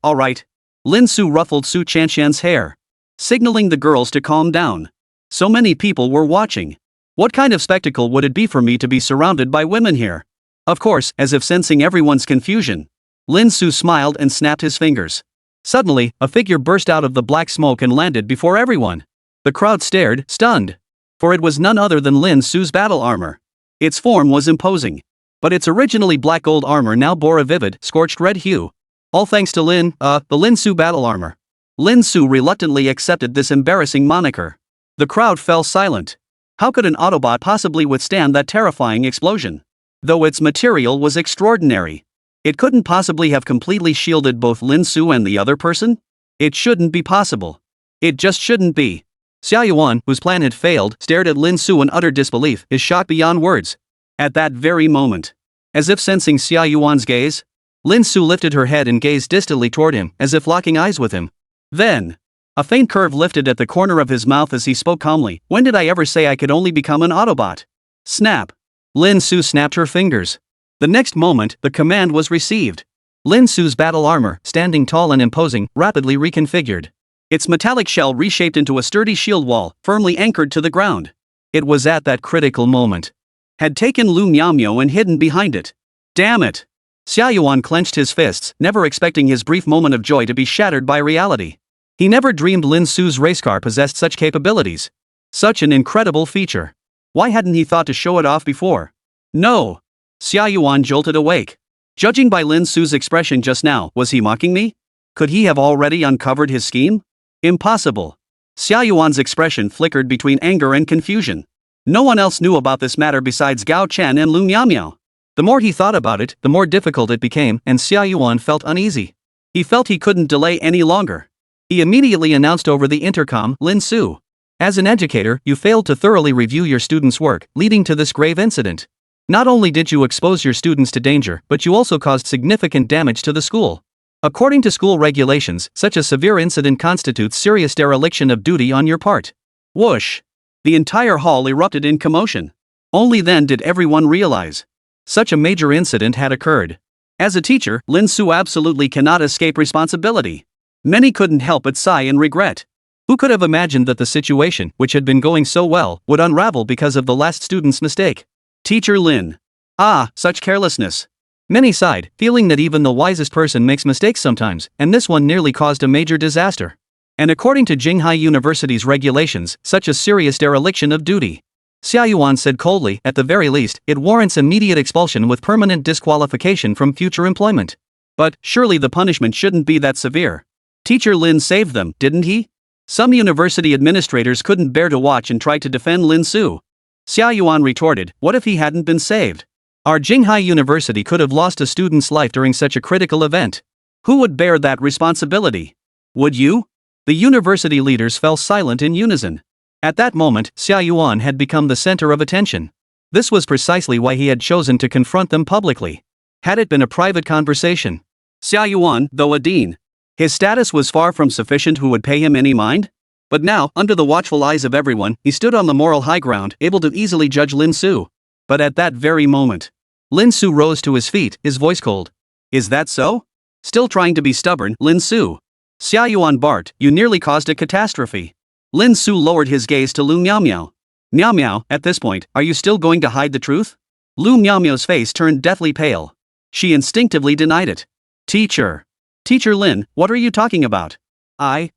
Lin Su ruffled Su Qianqian's hair, signaling the girls to calm down. So many people were watching. What kind of spectacle would it be for me to be surrounded by women here? Of course, as if sensing everyone's confusion, Lin Su smiled and snapped his fingers. Suddenly, a figure burst out of the black smoke and landed before everyone. The crowd stared, stunned. For it was none other than Lin Su's battle armor. Its form was imposing. But its originally black gold armor now bore a vivid, scorched red hue. All thanks to the Lin Su battle armor. Lin Su reluctantly accepted this embarrassing moniker. The crowd fell silent. How could an Autobot possibly withstand that terrifying explosion? Though its material was extraordinary, it couldn't possibly have completely shielded both Lin Su and the other person? It shouldn't be possible. It just shouldn't be. Xiaoyuan, whose plan had failed, stared at Lin Su in utter disbelief, his shock beyond words. At that very moment, as if sensing Xiaoyuan's gaze, Lin Su lifted her head and gazed distantly toward him, as if locking eyes with him. Then, a faint curve lifted at the corner of his mouth as he spoke calmly. When did I ever say I could only become an Autobot? Snap. Lin Su snapped her fingers. The next moment, the command was received. Lin Su's battle armor, standing tall and imposing, rapidly reconfigured. its metallic shell reshaped into a sturdy shield wall, firmly anchored to the ground. It was at that critical moment. Had taken Lu Miaomio and hidden behind it. Damn it! Xiaoyuan clenched his fists, never expecting his brief moment of joy to be shattered by reality. He never dreamed Lin Su's racecar possessed such capabilities. Such an incredible feature. Why hadn't he thought to show it off before? No! Xiaoyuan jolted awake. Judging by Lin Su's expression just now, was he mocking me? Could he have already uncovered his scheme? Impossible. Xiaoyuan's expression flickered between anger and confusion. No one else knew about this matter besides Gao Chen and Lu Miaomio. The more he thought about it, the more difficult it became, and Xiaoyuan felt uneasy. He felt he couldn't delay any longer. He immediately announced over the intercom, "Lin Su. As an educator, you failed to thoroughly review your students' work, leading to this grave incident. Not only did you expose your students to danger, but you also caused significant damage to the school. According to school regulations, such a severe incident constitutes serious dereliction of duty on your part." Whoosh! The entire hall erupted in commotion. Only then did everyone realize such a major incident had occurred. As a teacher, Lin Su absolutely cannot escape responsibility. Many couldn't help but sigh in regret. Who could have imagined that the situation, which had been going so well, would unravel because of the last student's mistake? Teacher Lin. Ah, such carelessness. Many sighed, feeling that even the wisest person makes mistakes sometimes, and this one nearly caused a major disaster. And according to Jinghai University's regulations, such a serious dereliction of duty. Xiaoyuan said coldly, at the very least, it warrants immediate expulsion with permanent disqualification from future employment. But, surely the punishment shouldn't be that severe. Teacher Lin saved them, didn't he? Some university administrators couldn't bear to watch and tried to defend Lin Su. Xiaoyuan retorted, what if he hadn't been saved? Our Jinghai University could have lost a student's life during such a critical event. Who would bear that responsibility? Would you? The university leaders fell silent in unison. At that moment, Xiaoyuan had become the center of attention. This was precisely why he had chosen to confront them publicly. Had it been a private conversation, Xiaoyuan, though a dean, his status was far from sufficient. Who would pay him any mind? But now, under the watchful eyes of everyone, he stood on the moral high ground, able to easily judge Lin Su. But at that very moment, Lin Su rose to his feet, his voice cold. Is that so? Still trying to be stubborn, Lin Su. Xiaoyuan barked, you nearly caused a catastrophe. Lin Su lowered his gaze to Lu Miaomio. Miaomio, at this point, are you still going to hide the truth? Lu Miaomio's face turned deathly pale. She instinctively denied it. Teacher Lin, what are you talking about? I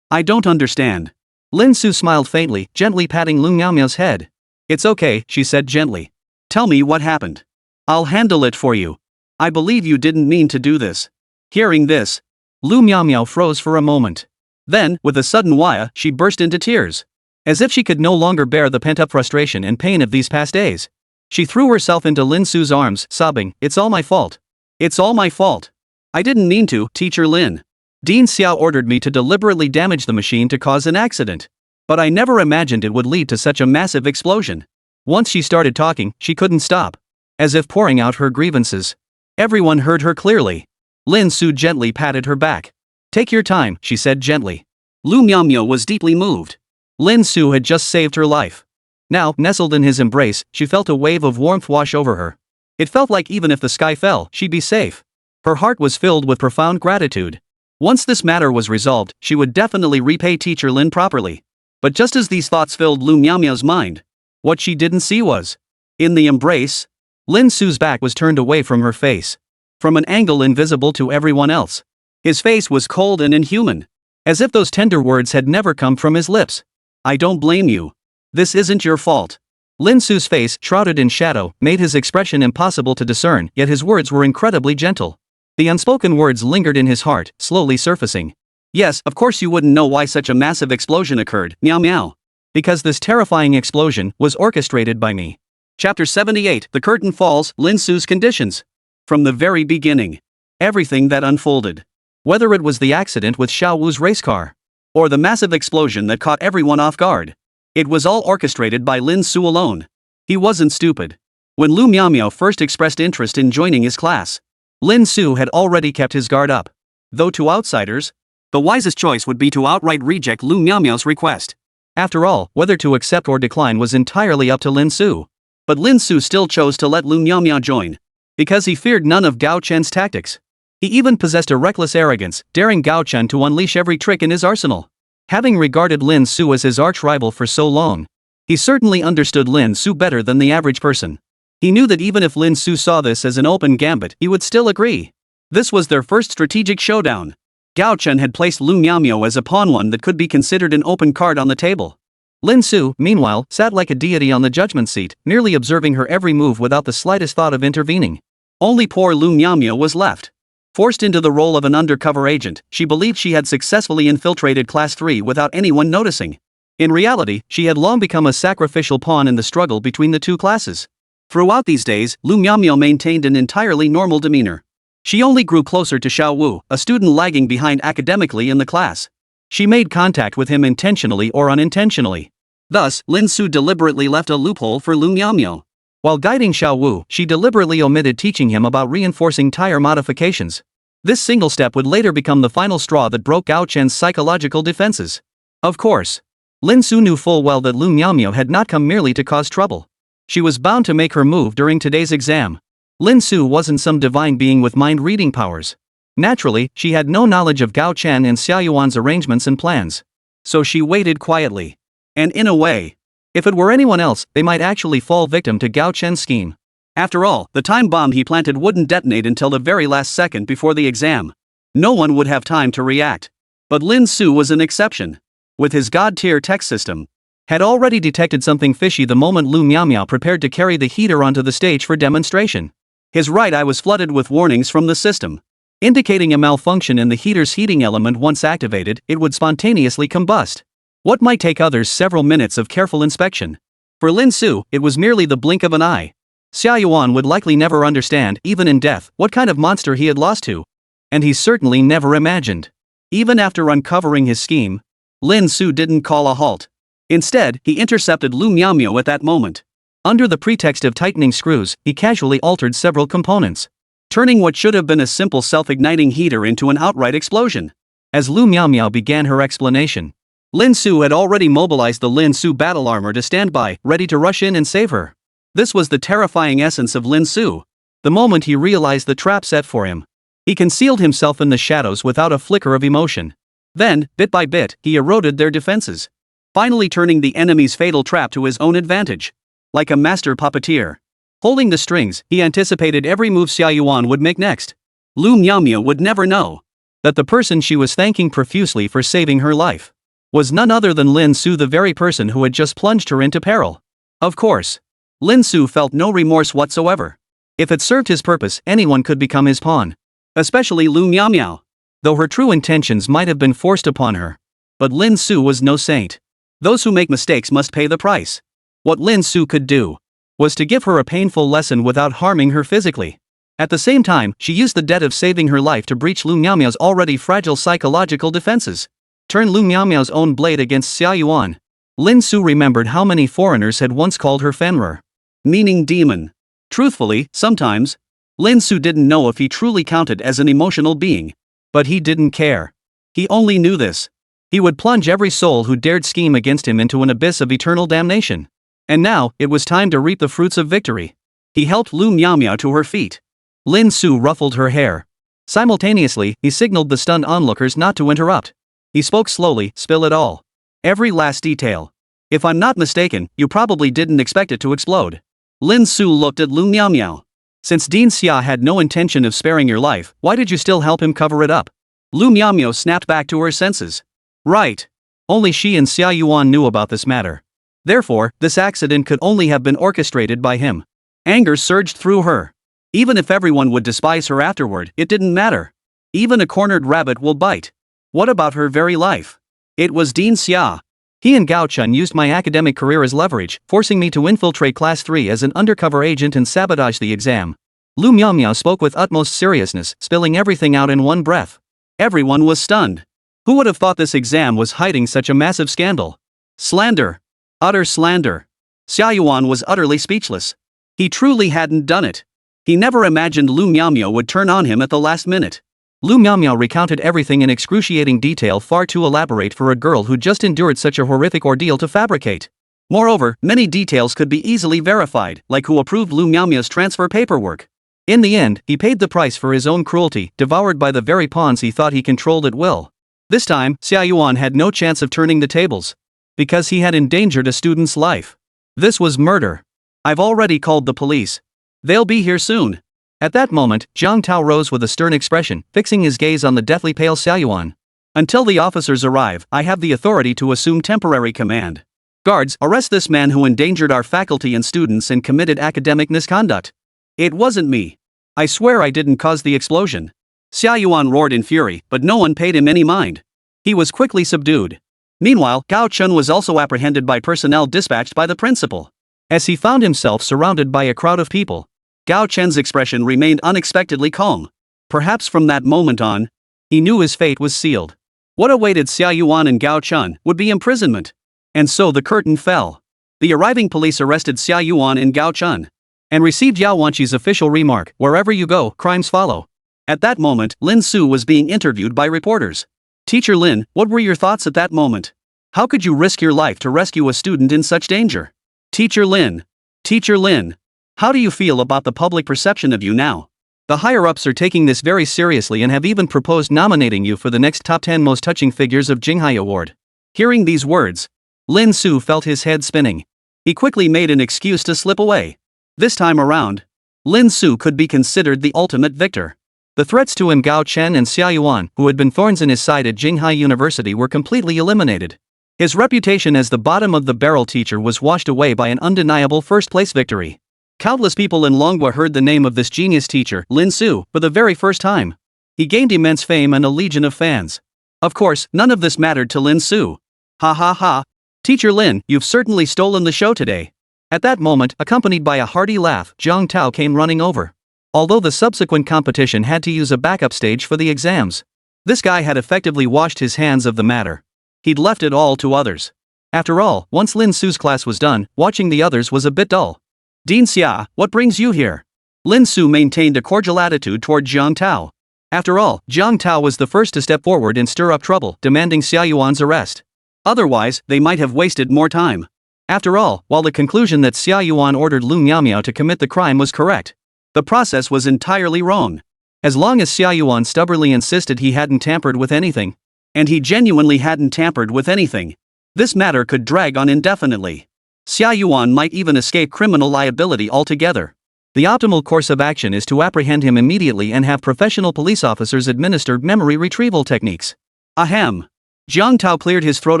don't understand. Lin Su smiled faintly, gently patting Lu Miaomio's head. It's okay, she said gently. Tell me what happened. I'll handle it for you. I believe you didn't mean to do this. Hearing this, Lu Miaomio froze for a moment. Then, with a sudden waya, she burst into tears. As if she could no longer bear the pent-up frustration and pain of these past days. She threw herself into Lin Su's arms, sobbing, it's all my fault. It's all my fault. I didn't mean to, Teacher Lin. Dean Xiao ordered me to deliberately damage the machine to cause an accident. But I never imagined it would lead to such a massive explosion. Once she started talking, she couldn't stop. As if pouring out her grievances. Everyone heard her clearly. Lin Su gently patted her back. Take your time, she said gently. Lu Miaomio was deeply moved. Lin Su had just saved her life. Now, nestled in his embrace, she felt a wave of warmth wash over her. It felt like even if the sky fell, she'd be safe. Her heart was filled with profound gratitude. Once this matter was resolved, she would definitely repay Teacher Lin properly. But just as these thoughts filled Lu Miaomio's mind, what she didn't see was, in the embrace, Lin Su's back was turned away from her face. From an angle invisible to everyone else. His face was cold and inhuman. As if those tender words had never come from his lips. I don't blame you. This isn't your fault. Lin Su's face, shrouded in shadow, made his expression impossible to discern, yet his words were incredibly gentle. The unspoken words lingered in his heart, slowly surfacing. Yes, of course you wouldn't know why such a massive explosion occurred, meow meow. Because this terrifying explosion was orchestrated by me. Chapter 78, The Curtain Falls, Lin Su's Conditions. From the very beginning. Everything that unfolded. Whether it was the accident with Xiao Wu's race car, or the massive explosion that caught everyone off guard. It was all orchestrated by Lin Su alone. He wasn't stupid. When Lu Miaomio first expressed interest in joining his class, Lin Su had already kept his guard up. Though to outsiders, the wisest choice would be to outright reject Lu Miaomio's request. After all, whether to accept or decline was entirely up to Lin Su. But Lin Su still chose to let Lu Miaomio join. Because he feared none of Gao Chen's tactics. He even possessed a reckless arrogance, daring Gao Chen to unleash every trick in his arsenal. Having regarded Lin Su as his arch-rival for so long, he certainly understood Lin Su better than the average person. He knew that even if Lin Su saw this as an open gambit, he would still agree. This was their first strategic showdown. Gao Chen had placed Lu Miaomio as a pawn, one that could be considered an open card on the table. Lin Su, meanwhile, sat like a deity on the judgment seat, merely observing her every move without the slightest thought of intervening. Only poor Lu Miaomio was left. Forced into the role of an undercover agent, she believed she had successfully infiltrated Class 3 without anyone noticing. In reality, she had long become a sacrificial pawn in the struggle between the two classes. Throughout these days, Lu Miaomio maintained an entirely normal demeanor. She only grew closer to Xiao Wu, a student lagging behind academically in the class. She made contact with him intentionally or unintentionally. Thus, Lin Su deliberately left a loophole for Lu Miaomio. While guiding Xiao Wu, she deliberately omitted teaching him about reinforcing tire modifications. This single step would later become the final straw that broke Gao Chen's psychological defenses. Of course, Lin Su knew full well that Lu Miaomio had not come merely to cause trouble. She was bound to make her move during today's exam. Lin Su wasn't some divine being with mind-reading powers. Naturally, she had no knowledge of Gao Chen and Xia Yuan's arrangements and plans. So she waited quietly. And in a way, if it were anyone else, they might actually fall victim to Gao Chen's scheme. After all, the time bomb he planted wouldn't detonate until the very last second before the exam. No one would have time to react. But Lin Su was an exception. With his god-tier tech system, had already detected something fishy the moment Lu Miaomio prepared to carry the heater onto the stage for demonstration. His right eye was flooded with warnings from the system, indicating a malfunction in the heater's heating element. Once activated, it would spontaneously combust. What might take others several minutes of careful inspection, for Lin Su, it was merely the blink of an eye. Xia Yuan would likely never understand, even in death, what kind of monster he had lost to. And he certainly never imagined. Even after uncovering his scheme, Lin Su didn't call a halt. Instead, he intercepted Lu Miaomio at that moment. Under the pretext of tightening screws, he casually altered several components, turning what should have been a simple self-igniting heater into an outright explosion. As Lu Miaomio began her explanation, Lin Su had already mobilized the Lin Su battle armor to stand by, ready to rush in and save her. This was the terrifying essence of Lin Su. The moment he realized the trap set for him, he concealed himself in the shadows without a flicker of emotion. Then, bit by bit, he eroded their defenses, finally turning the enemy's fatal trap to his own advantage. Like a master puppeteer, holding the strings, he anticipated every move Xia Yuan would make next. Lu Miaomio would never know that the person she was thanking profusely for saving her life was none other than Lin Su, the very person who had just plunged her into peril. Of course, Lin Su felt no remorse whatsoever. If it served his purpose, anyone could become his pawn. Especially Lu Miaomio. Though her true intentions might have been forced upon her. But Lin Su was no saint. Those who make mistakes must pay the price. What Lin Su could do was to give her a painful lesson without harming her physically. At the same time, she used the debt of saving her life to breach Lu Miaomio's already fragile psychological defenses. Turn Lu Miaomio's own blade against Xia Yuan. Lin Su remembered how many foreigners had once called her Fenrir, meaning demon. Truthfully, sometimes, Lin Su didn't know if he truly counted as an emotional being. But he didn't care. He only knew this. He would plunge every soul who dared scheme against him into an abyss of eternal damnation. And now, it was time to reap the fruits of victory. He helped Lu Miaomio to her feet. Lin Su ruffled her hair. Simultaneously, he signaled the stunned onlookers not to interrupt. He spoke slowly, spill it all. Every last detail. If I'm not mistaken, you probably didn't expect it to explode. Lin Su looked at Lu Miaomio. Since Dean Xia had no intention of sparing your life, why did you still help him cover it up? Lu Miaomio snapped back to her senses. Right. Only she and Xia Yuan knew about this matter. Therefore, this accident could only have been orchestrated by him. Anger surged through her. Even if everyone would despise her afterward, it didn't matter. Even a cornered rabbit will bite. What about her very life? It was Dean Xia. He and Gao Chen used my academic career as leverage, forcing me to infiltrate Class 3 as an undercover agent and sabotage the exam. Lu Miaomio spoke with utmost seriousness, spilling everything out in one breath. Everyone was stunned. Who would have thought this exam was hiding such a massive scandal? Slander. Utter slander. Xia Yuan was utterly speechless. He truly hadn't done it. He never imagined Lu Miaomio would turn on him at the last minute. Lu Miaomio recounted everything in excruciating detail, far too elaborate for a girl who just endured such a horrific ordeal to fabricate. Moreover, many details could be easily verified, like who approved Lu Miaomio's transfer paperwork. In the end, he paid the price for his own cruelty, devoured by the very pawns he thought he controlled at will. This time, Xia Yuan had no chance of turning the tables. Because he had endangered a student's life. This was murder. I've already called the police. They'll be here soon. At that moment, Zhang Tao rose with a stern expression, fixing his gaze on the deathly pale Xia Yuan. Until the officers arrive, I have the authority to assume temporary command. Guards, arrest this man who endangered our faculty and students and committed academic misconduct. It wasn't me. I swear I didn't cause the explosion. Xia Yuan roared in fury, but no one paid him any mind. He was quickly subdued. Meanwhile, Gao Chun was also apprehended by personnel dispatched by the principal. As he found himself surrounded by a crowd of people, Gao Chen's expression remained unexpectedly calm. Perhaps from that moment on, he knew his fate was sealed. What awaited Xia Yuan and Gao Chun would be imprisonment. And so the curtain fell. The arriving police arrested Xia Yuan and Gao Chun and received Yao Wanqi's official remark, "Wherever you go, crimes follow." At that moment, Lin Su was being interviewed by reporters. "Teacher Lin, what were your thoughts at that moment? How could you risk your life to rescue a student in such danger? Teacher Lin. Teacher Lin. How do you feel about the public perception of you now? The higher-ups are taking this very seriously and have even proposed nominating you for the next top 10 most touching figures of Jinghai Award." Hearing these words, Lin Su felt his head spinning. He quickly made an excuse to slip away. This time around, Lin Su could be considered the ultimate victor. The threats to him, Gao Chen and Xia Yuan, who had been thorns in his side at Jinghai University, were completely eliminated. His reputation as the bottom-of-the-barrel teacher was washed away by an undeniable first-place victory. Countless people in Longhua heard the name of this genius teacher, Lin Su, for the very first time. He gained immense fame and a legion of fans. Of course, none of this mattered to Lin Su. Ha ha ha. Teacher Lin, you've certainly stolen the show today. At that moment, accompanied by a hearty laugh, Zhang Tao came running over. Although the subsequent competition had to use a backup stage for the exams, this guy had effectively washed his hands of the matter. He'd left it all to others. After all, once Lin Su's class was done, watching the others was a bit dull. "Dean Xia, what brings you here?" Lin Su maintained a cordial attitude toward Zhang Tao. After all, Zhang Tao was the first to step forward and stir up trouble, demanding Xia Yuan's arrest. Otherwise, they might have wasted more time. After all, while the conclusion that Xia Yuan ordered Lu Miaomiao to commit the crime was correct, the process was entirely wrong. As long as Xia Yuan stubbornly insisted he hadn't tampered with anything, and he genuinely hadn't tampered with anything, this matter could drag on indefinitely. Xia Yuan might even escape criminal liability altogether. The optimal course of action is to apprehend him immediately and have professional police officers administer memory retrieval techniques. Ahem. Zhang Tao cleared his throat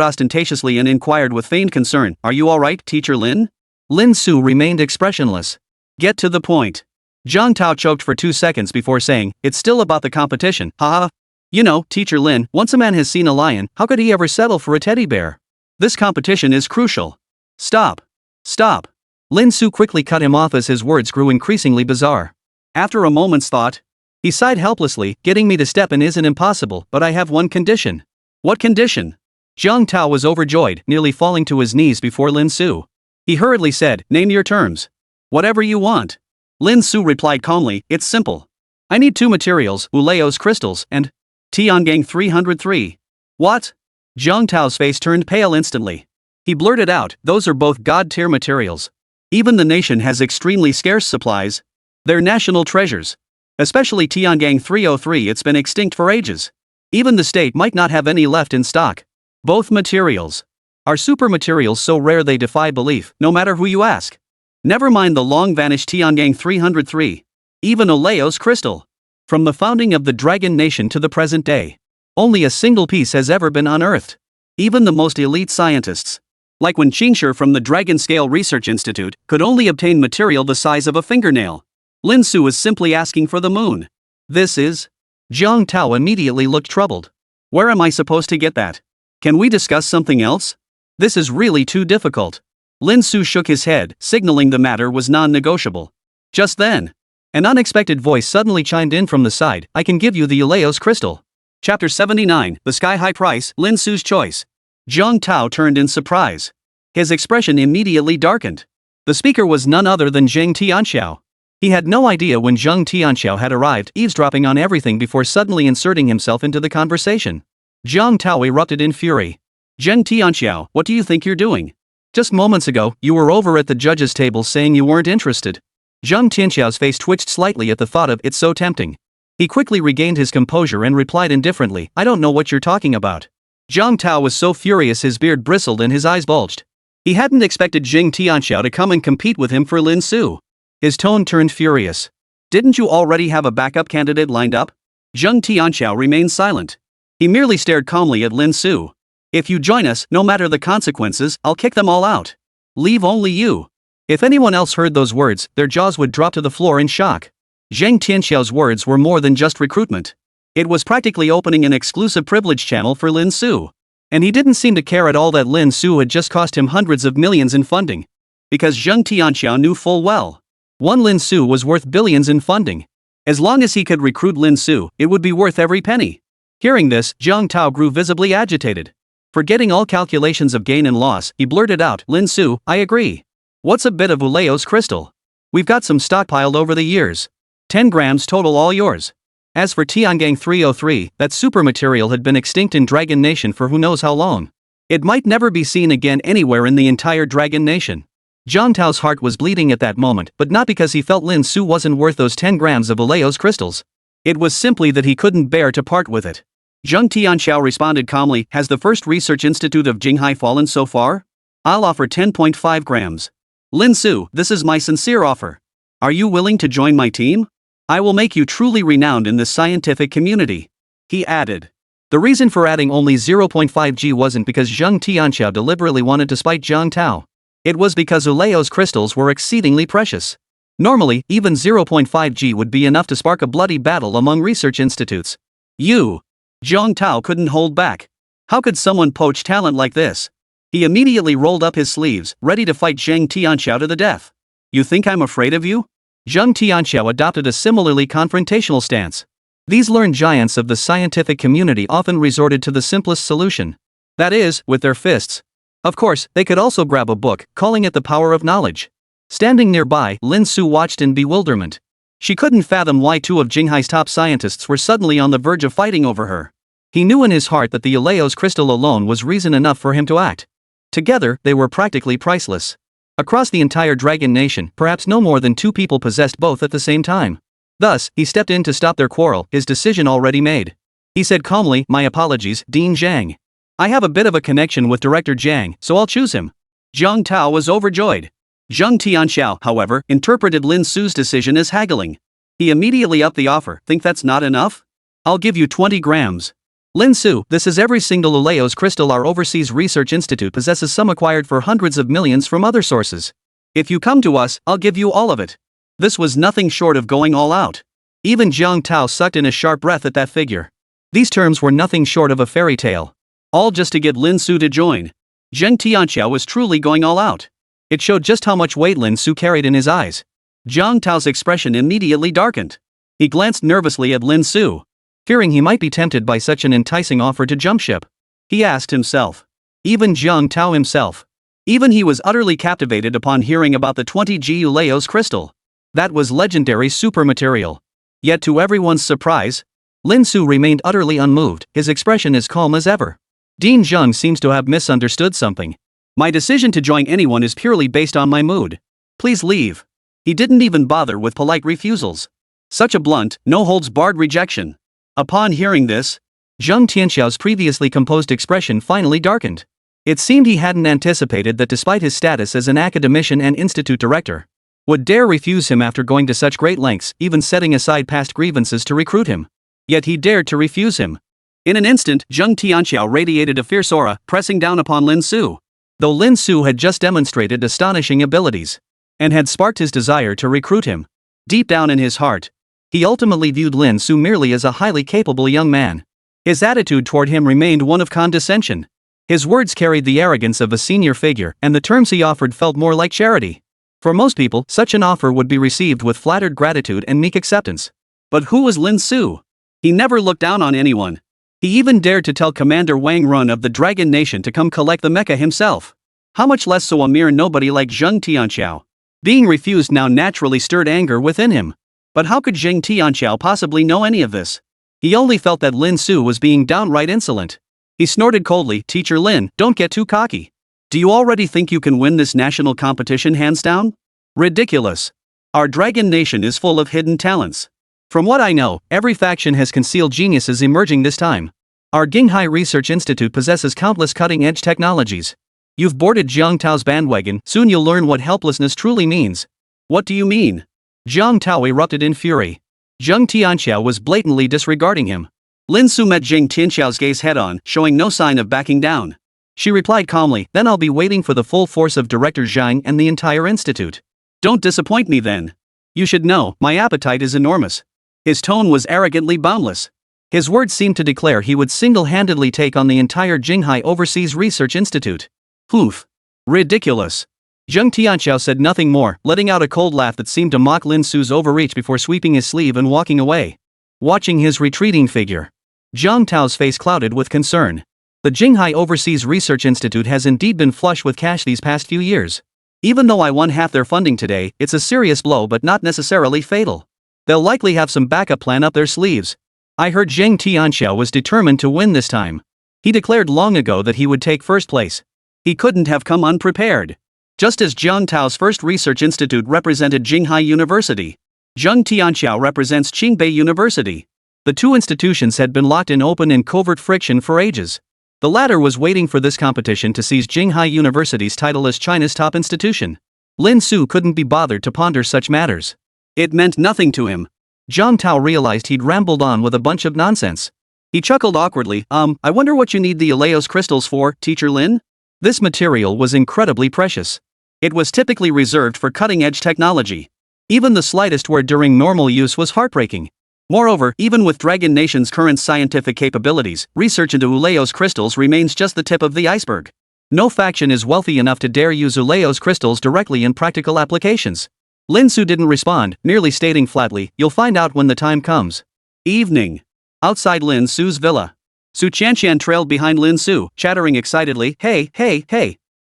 ostentatiously and inquired with feigned concern, "Are you alright, Teacher Lin?" Lin Su remained expressionless. "Get to the point." Zhang Tao choked for 2 seconds before saying, "It's still about the competition, haha. You know, Teacher Lin, once a man has seen a lion, how could he ever settle for a teddy bear? This competition is crucial." "Stop. Stop." Lin Su quickly cut him off as his words grew increasingly bizarre. After a moment's thought, he sighed helplessly, "Getting me to step in isn't impossible, but I have one condition." "What condition?" Zhang Tao was overjoyed, nearly falling to his knees before Lin Su. He hurriedly said, "Name your terms." "Whatever you want." Lin Su replied calmly, "It's simple. I need 2 materials, Uleo's crystals, and Tiangang 303. "What?" Zhang Tao's face turned pale instantly. He blurted out, "Those are both god-tier materials. Even the nation has extremely scarce supplies. They're national treasures. Especially Tiangang 303, it's been extinct for ages. Even the state might not have any left in stock. Both materials are super materials so rare they defy belief, no matter who you ask. Never mind the long-vanished Tiangang 303. Even Oleo's crystal. From the founding of the Dragon Nation to the present day, only a single piece has ever been unearthed. Even the most elite scientists, like Wen Qingshi from the Dragon Scale Research Institute, could only obtain material the size of a fingernail. Lin Su is simply asking for the moon. This is..." Zhang Tao immediately looked troubled. "Where am I supposed to get that? Can we discuss something else? This is really too difficult." Lin Su shook his head, signaling the matter was non-negotiable. Just then, an unexpected voice suddenly chimed in from the side, "I can give you the Uleo's crystal." Chapter 79, The Sky-High Price, Lin Su's Choice. Zhang Tao turned in surprise. His expression immediately darkened. The speaker was none other than Zheng Tianxiao. He had no idea when Zheng Tianxiao had arrived, eavesdropping on everything before suddenly inserting himself into the conversation. Zhang Tao erupted in fury. "Zheng Tianxiao, what do you think you're doing? Just moments ago, you were over at the judges' table saying you weren't interested." Zheng Tianxiao's face twitched slightly at the thought of "it's so tempting." He quickly regained his composure and replied indifferently, "I don't know what you're talking about." Zhang Tao was so furious his beard bristled and his eyes bulged. He hadn't expected Jing Tianxiao to come and compete with him for Lin Su. His tone turned furious. "Didn't you already have a backup candidate lined up?" Zhang Tianxiao remained silent. He merely stared calmly at Lin Su. "If you join us, no matter the consequences, I'll kick them all out. Leave only you." If anyone else heard those words, their jaws would drop to the floor in shock. Zhang Tianxiao's words were more than just recruitment. It was practically opening an exclusive privilege channel for Lin Su. And he didn't seem to care at all that Lin Su had just cost him hundreds of millions in funding. Because Zhang Tianxiao knew full well. One Lin Su was worth billions in funding. As long as he could recruit Lin Su, it would be worth every penny. Hearing this, Zhang Tao grew visibly agitated. Forgetting all calculations of gain and loss, he blurted out, "Lin Su, I agree. What's a bit of Uleo's crystal? We've got some stockpiled over the years. 10 grams total, all yours." As for Tiangang 303, that super material had been extinct in Dragon Nation for who knows how long. It might never be seen again anywhere in the entire Dragon Nation. Zhang Tao's heart was bleeding at that moment, but not because he felt Lin Su wasn't worth those 10 grams of Uleo's crystals. It was simply that he couldn't bear to part with it. Zhang Tianxiao responded calmly, "Has the first research institute of Jinghai fallen so far? I'll offer 10.5 grams. Lin Su, this is my sincere offer. Are you willing to join my team? I will make you truly renowned in the scientific community." He added. The reason for adding only 0.5 G wasn't because Zhang Tianxiao deliberately wanted to spite Zhang Tao. It was because Uleo's crystals were exceedingly precious. Normally, even 0.5 G would be enough to spark a bloody battle among research institutes. Zhang Tao couldn't hold back. How could someone poach talent like this? He immediately rolled up his sleeves, ready to fight Zhang Tianxiao to the death. "You think I'm afraid of you?" Zhang Tianxiao adopted a similarly confrontational stance. These learned giants of the scientific community often resorted to the simplest solution. That is, with their fists. Of course, they could also grab a book, calling it the power of knowledge. Standing nearby, Lin Su watched in bewilderment. She couldn't fathom why two of Jinghai's top scientists were suddenly on the verge of fighting over her. He knew in his heart that the Uleo's crystal alone was reason enough for him to act. Together, they were practically priceless. Across the entire Dragon Nation, perhaps no more than 2 people possessed both at the same time. Thus, he stepped in to stop their quarrel, his decision already made. He said calmly, "My apologies, Dean Zhang. I have a bit of a connection with Director Zhang, so I'll choose him." Zhang Tao was overjoyed. Zhang Tianxiao, however, interpreted Lin Su's decision as haggling. He immediately upped the offer. "Think that's not enough? I'll give you 20 grams. Lin Su, this is every single Uleo's crystal our overseas research institute possesses, some acquired for hundreds of millions from other sources. If you come to us, I'll give you all of it." This was nothing short of going all out. Even Zhang Tao sucked in a sharp breath at that figure. These terms were nothing short of a fairy tale. All just to get Lin Su to join. Zhang Tianxiao was truly going all out. It showed just how much weight Lin Su carried in his eyes. Zhang Tao's expression immediately darkened. He glanced nervously at Lin Su. Fearing he might be tempted by such an enticing offer to jump ship. He asked himself. Even Zhang Tao himself. Even he was utterly captivated upon hearing about the 20G Uleo's crystal. That was legendary super material. Yet to everyone's surprise, Lin Su remained utterly unmoved, his expression as calm as ever. Dean Zhang seems to have misunderstood something. My decision to join anyone is purely based on my mood. Please leave. He didn't even bother with polite refusals. Such a blunt, no-holds-barred rejection. Upon hearing this, Zhang Tianxiao's previously composed expression finally darkened. It seemed he hadn't anticipated that despite his status as an academician and institute director, would dare refuse him after going to such great lengths, even setting aside past grievances to recruit him. Yet he dared to refuse him. In an instant, Zhang Tianxiao radiated a fierce aura, pressing down upon Lin Su. Though Lin Su had just demonstrated astonishing abilities, and had sparked his desire to recruit him, deep down in his heart, he ultimately viewed Lin Su merely as a highly capable young man. His attitude toward him remained one of condescension. His words carried the arrogance of a senior figure, and the terms he offered felt more like charity. For most people, such an offer would be received with flattered gratitude and meek acceptance. But who was Lin Su? He never looked down on anyone. He even dared to tell Commander Wang Run of the Dragon Nation to come collect the mecha himself. How much less so a mere nobody like Zhang Tianxiao? Being refused now naturally stirred anger within him. But how could Zhang Tianxiao possibly know any of this? He only felt that Lin Su was being downright insolent. He snorted coldly, "Teacher Lin, don't get too cocky. Do you already think you can win this national competition hands down? Ridiculous. Our Dragon Nation is full of hidden talents. From what I know, every faction has concealed geniuses emerging this time. Our Ginghai Research Institute possesses countless cutting-edge technologies. You've boarded Jiang Tao's bandwagon, soon you'll learn what helplessness truly means. What do you mean? Jiang Tao erupted in fury. Zheng Tianxiao was blatantly disregarding him. Lin Su met Zheng Tianxiao's gaze head-on, showing no sign of backing down. She replied calmly, then I'll be waiting for the full force of Director Zhang and the entire institute. Don't disappoint me then. You should know, my appetite is enormous. His tone was arrogantly boundless. His words seemed to declare he would single-handedly take on the entire Jinghai Overseas Research Institute. Humph. Ridiculous. Zheng Tianxiao said nothing more, letting out a cold laugh that seemed to mock Lin Su's overreach before sweeping his sleeve and walking away. Watching his retreating figure, Jiang Tao's face clouded with concern. The Jinghai Overseas Research Institute has indeed been flush with cash these past few years. Even though I won half their funding today, it's a serious blow but not necessarily fatal. They'll likely have some backup plan up their sleeves. I heard Zheng Tianxiao was determined to win this time. He declared long ago that he would take first place. He couldn't have come unprepared. Just as Jiang Tao's first research institute represented Jinghai University, Zheng Tianxiao represents Qingbei University. The two institutions had been locked in open and covert friction for ages. The latter was waiting for this competition to seize Jinghai University's title as China's top institution. Lin Su couldn't be bothered to ponder such matters. It meant nothing to him. Jiang Tao realized he'd rambled on with a bunch of nonsense. He chuckled awkwardly. I wonder what you need the Aleos crystals for, Teacher Lin? This material was incredibly precious. It was typically reserved for cutting-edge technology. Even the slightest wear during normal use was heartbreaking. Moreover, even with Dragon Nation's current scientific capabilities, research into Aleos crystals remains just the tip of the iceberg. No faction is wealthy enough to dare use Aleos crystals directly in practical applications. Lin Su didn't respond, merely stating flatly, "You'll find out when the time comes." Evening. Outside Lin Su's villa. Su Qianqian trailed behind Lin Su, chattering excitedly, Hey,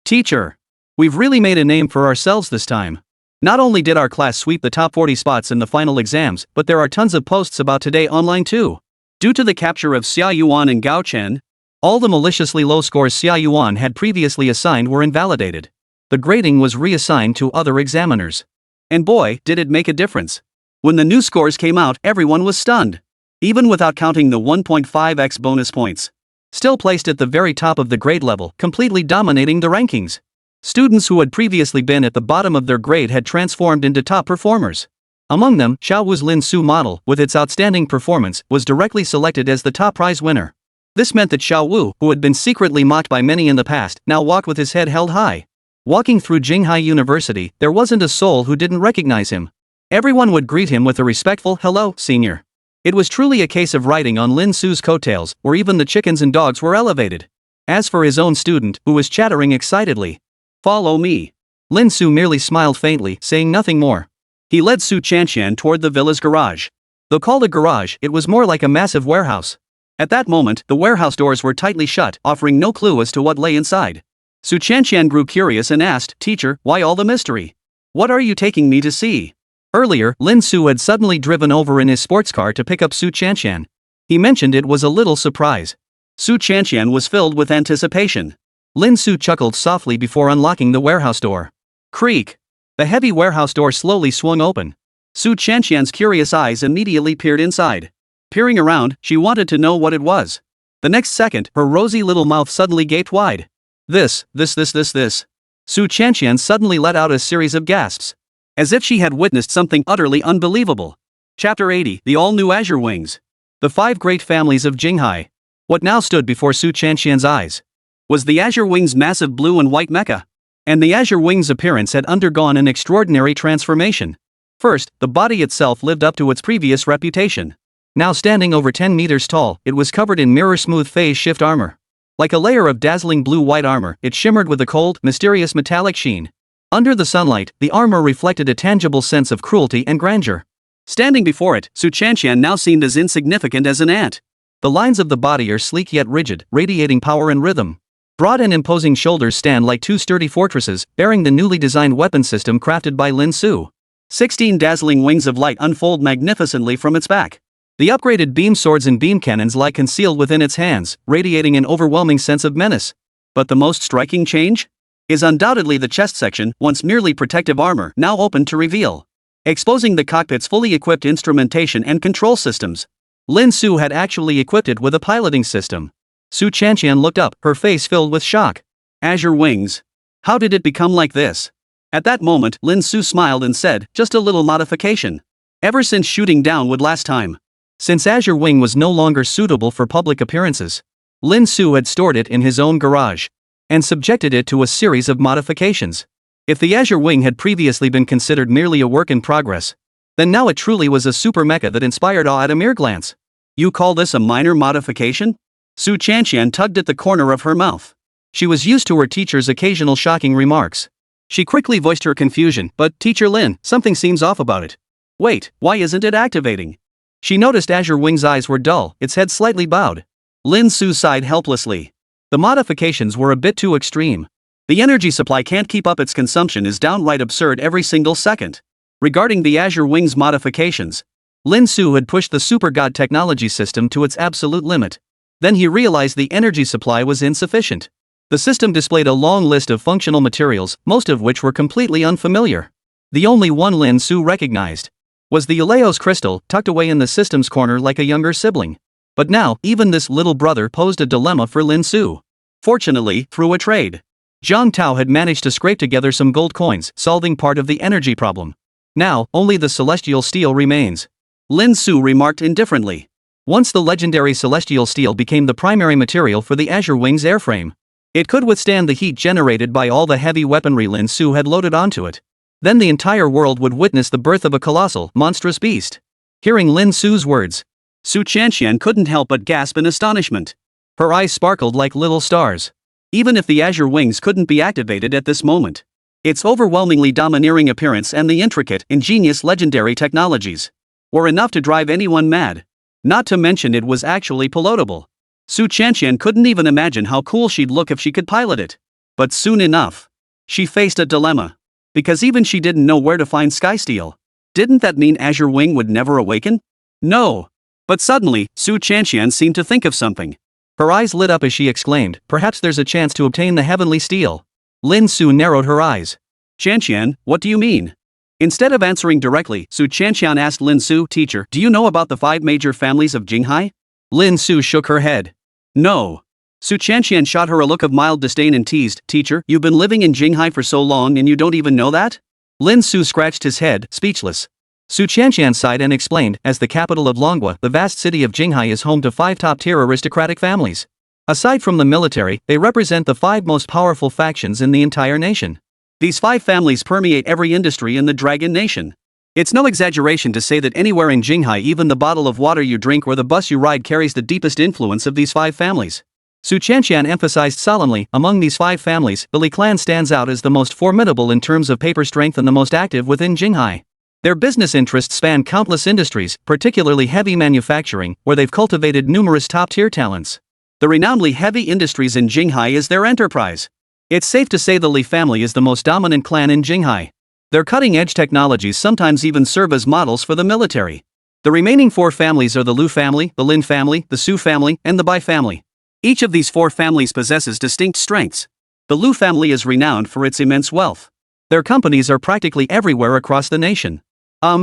teacher. We've really made a name for ourselves this time. Not only did our class sweep the top 40 spots in the final exams, but there are tons of posts about today online too. Due to the capture of Xia Yuan and Gao Chen, all the maliciously low scores Xia Yuan had previously assigned were invalidated. The grading was reassigned to other examiners. And boy, did it make a difference. When the new scores came out, everyone was stunned. Even without counting the 1.5x bonus points. Still placed at the very top of the grade level, completely dominating the rankings. Students who had previously been at the bottom of their grade had transformed into top performers. Among them, Xiaowu's Lin Su model, with its outstanding performance, was directly selected as the top prize winner. This meant that Xiaowu, who had been secretly mocked by many in the past, now walked with his head held high. Walking through Jinghai University, there wasn't a soul who didn't recognize him. Everyone would greet him with a respectful, "Hello, senior." It was truly a case of riding on Lin Su's coattails, where even the chickens and dogs were elevated. As for his own student, who was chattering excitedly, "Follow me." Lin Su merely smiled faintly, saying nothing more. He led Su Qianqian toward the villa's garage. Though called a garage, it was more like a massive warehouse. At that moment, the warehouse doors were tightly shut, offering no clue as to what lay inside. Su Qianqian grew curious and asked, "Teacher, why all the mystery? What are you taking me to see?" Earlier, Lin Su had suddenly driven over in his sports car to pick up Su Qianqian. He mentioned it was a little surprise. Su Qianqian was filled with anticipation. Lin Su chuckled softly before unlocking the warehouse door. Creak! The heavy warehouse door slowly swung open. Su Qianqian's curious eyes immediately peered inside. Peering around, she wanted to know what it was. The next second, her rosy little mouth suddenly gaped wide. This. Su Qianqian suddenly let out a series of gasps. As if she had witnessed something utterly unbelievable. Chapter 80, The All-New Azure Wings. The 5 great families of Jinghai. What now stood before Su Qianqian's eyes was the Azure Wings' massive blue and white mecha. And the Azure Wings' appearance had undergone an extraordinary transformation. First, the body itself lived up to its previous reputation. Now standing over 10 meters tall, it was covered in mirror-smooth phase-shift armor. Like a layer of dazzling blue-white armor, it shimmered with a cold, mysterious metallic sheen. Under the sunlight, the armor reflected a tangible sense of cruelty and grandeur. Standing before it, Su Qianqian now seemed as insignificant as an ant. The lines of the body are sleek yet rigid, radiating power and rhythm. Broad and imposing shoulders stand like 2 sturdy fortresses, bearing the newly designed weapon system crafted by Lin Su. 16 dazzling wings of light unfold magnificently from its back. The upgraded beam swords and beam cannons lie concealed within its hands, radiating an overwhelming sense of menace. But the most striking change is undoubtedly the chest section, once merely protective armor, now open to reveal. exposing the cockpit's fully equipped instrumentation and control systems. Lin Su had actually equipped it with a piloting system. Su Chanqian looked up, her face filled with shock. Azure wings. How did it become like this? At that moment, Lin Su smiled and said, just a little modification. Ever since shooting downward last time. Since Azure Wing was no longer suitable for public appearances, Lin Su had stored it in his own garage and subjected it to a series of modifications. If the Azure Wing had previously been considered merely a work in progress, then now it truly was a super mecha that inspired awe at a mere glance. You call this a minor modification? Su Chanqian tugged at the corner of her mouth. She was used to her teacher's occasional shocking remarks. She quickly voiced her confusion, but Teacher Lin, something seems off about it. Wait, why isn't it activating? She noticed Azure Wing's eyes were dull, its head slightly bowed. Lin Su sighed helplessly. The modifications were a bit too extreme. The energy supply can't keep up, its consumption is downright absurd every single second. Regarding the Azure Wing's modifications, Lin Su had pushed the Super God technology system to its absolute limit. Then he realized the energy supply was insufficient. The system displayed a long list of functional materials, most of which were completely unfamiliar. The only one Lin Su recognized was the Uleos crystal, tucked away in the system's corner like a younger sibling. But now, even this little brother posed a dilemma for Lin Su. Fortunately, through a trade, Zhang Tao had managed to scrape together some gold coins, solving part of the energy problem. Now, only the celestial steel remains. Lin Su remarked indifferently. Once the legendary celestial steel became the primary material for the Azure Wing's airframe, it could withstand the heat generated by all the heavy weaponry Lin Su had loaded onto it. Then the entire world would witness the birth of a colossal, monstrous beast. Hearing Lin Su's words, Su Chanqian couldn't help but gasp in astonishment. Her eyes sparkled like little stars. Even if the Azure Wings couldn't be activated at this moment, its overwhelmingly domineering appearance and the intricate, ingenious legendary technologies were enough to drive anyone mad. Not to mention it was actually pilotable. Su Chanqian couldn't even imagine how cool she'd look if she could pilot it. But soon enough, she faced a dilemma. Because even she didn't know where to find Sky Steel. Didn't that mean Azure Wing would never awaken? No. But suddenly, Su Chanqian seemed to think of something. Her eyes lit up as she exclaimed, perhaps there's a chance to obtain the heavenly steel. Lin Su narrowed her eyes. Chanqian, what do you mean? Instead of answering directly, Su Chanqian asked Lin Su, teacher, do you know about the 5 major families of Jinghai? Lin Su shook her head. No. Su Chanqian shot her a look of mild disdain and teased, teacher, you've been living in Jinghai for so long and you don't even know that? Lin Su scratched his head, speechless. Su Chanqian sighed and explained, as the capital of Longwa, the vast city of Jinghai is home to 5 top-tier aristocratic families. Aside from the military, they represent the 5 most powerful factions in the entire nation. These 5 families permeate every industry in the Dragon Nation. It's no exaggeration to say that anywhere in Jinghai, even the bottle of water you drink or the bus you ride carries the deepest influence of these 5 families. Su Chanqian emphasized solemnly, among these 5 families, the Li clan stands out as the most formidable in terms of paper strength and the most active within Jinghai. Their business interests span countless industries, particularly heavy manufacturing, where they've cultivated numerous top-tier talents. The renownedly heavy industries in Jinghai is their enterprise. It's safe to say the Li family is the most dominant clan in Jinghai. Their cutting-edge technologies sometimes even serve as models for the military. The remaining 4 families are the Lu family, the Lin family, the Su family, and the Bai family. Each of these 4 families possesses distinct strengths. The Lu family is renowned for its immense wealth. Their companies are practically everywhere across the nation.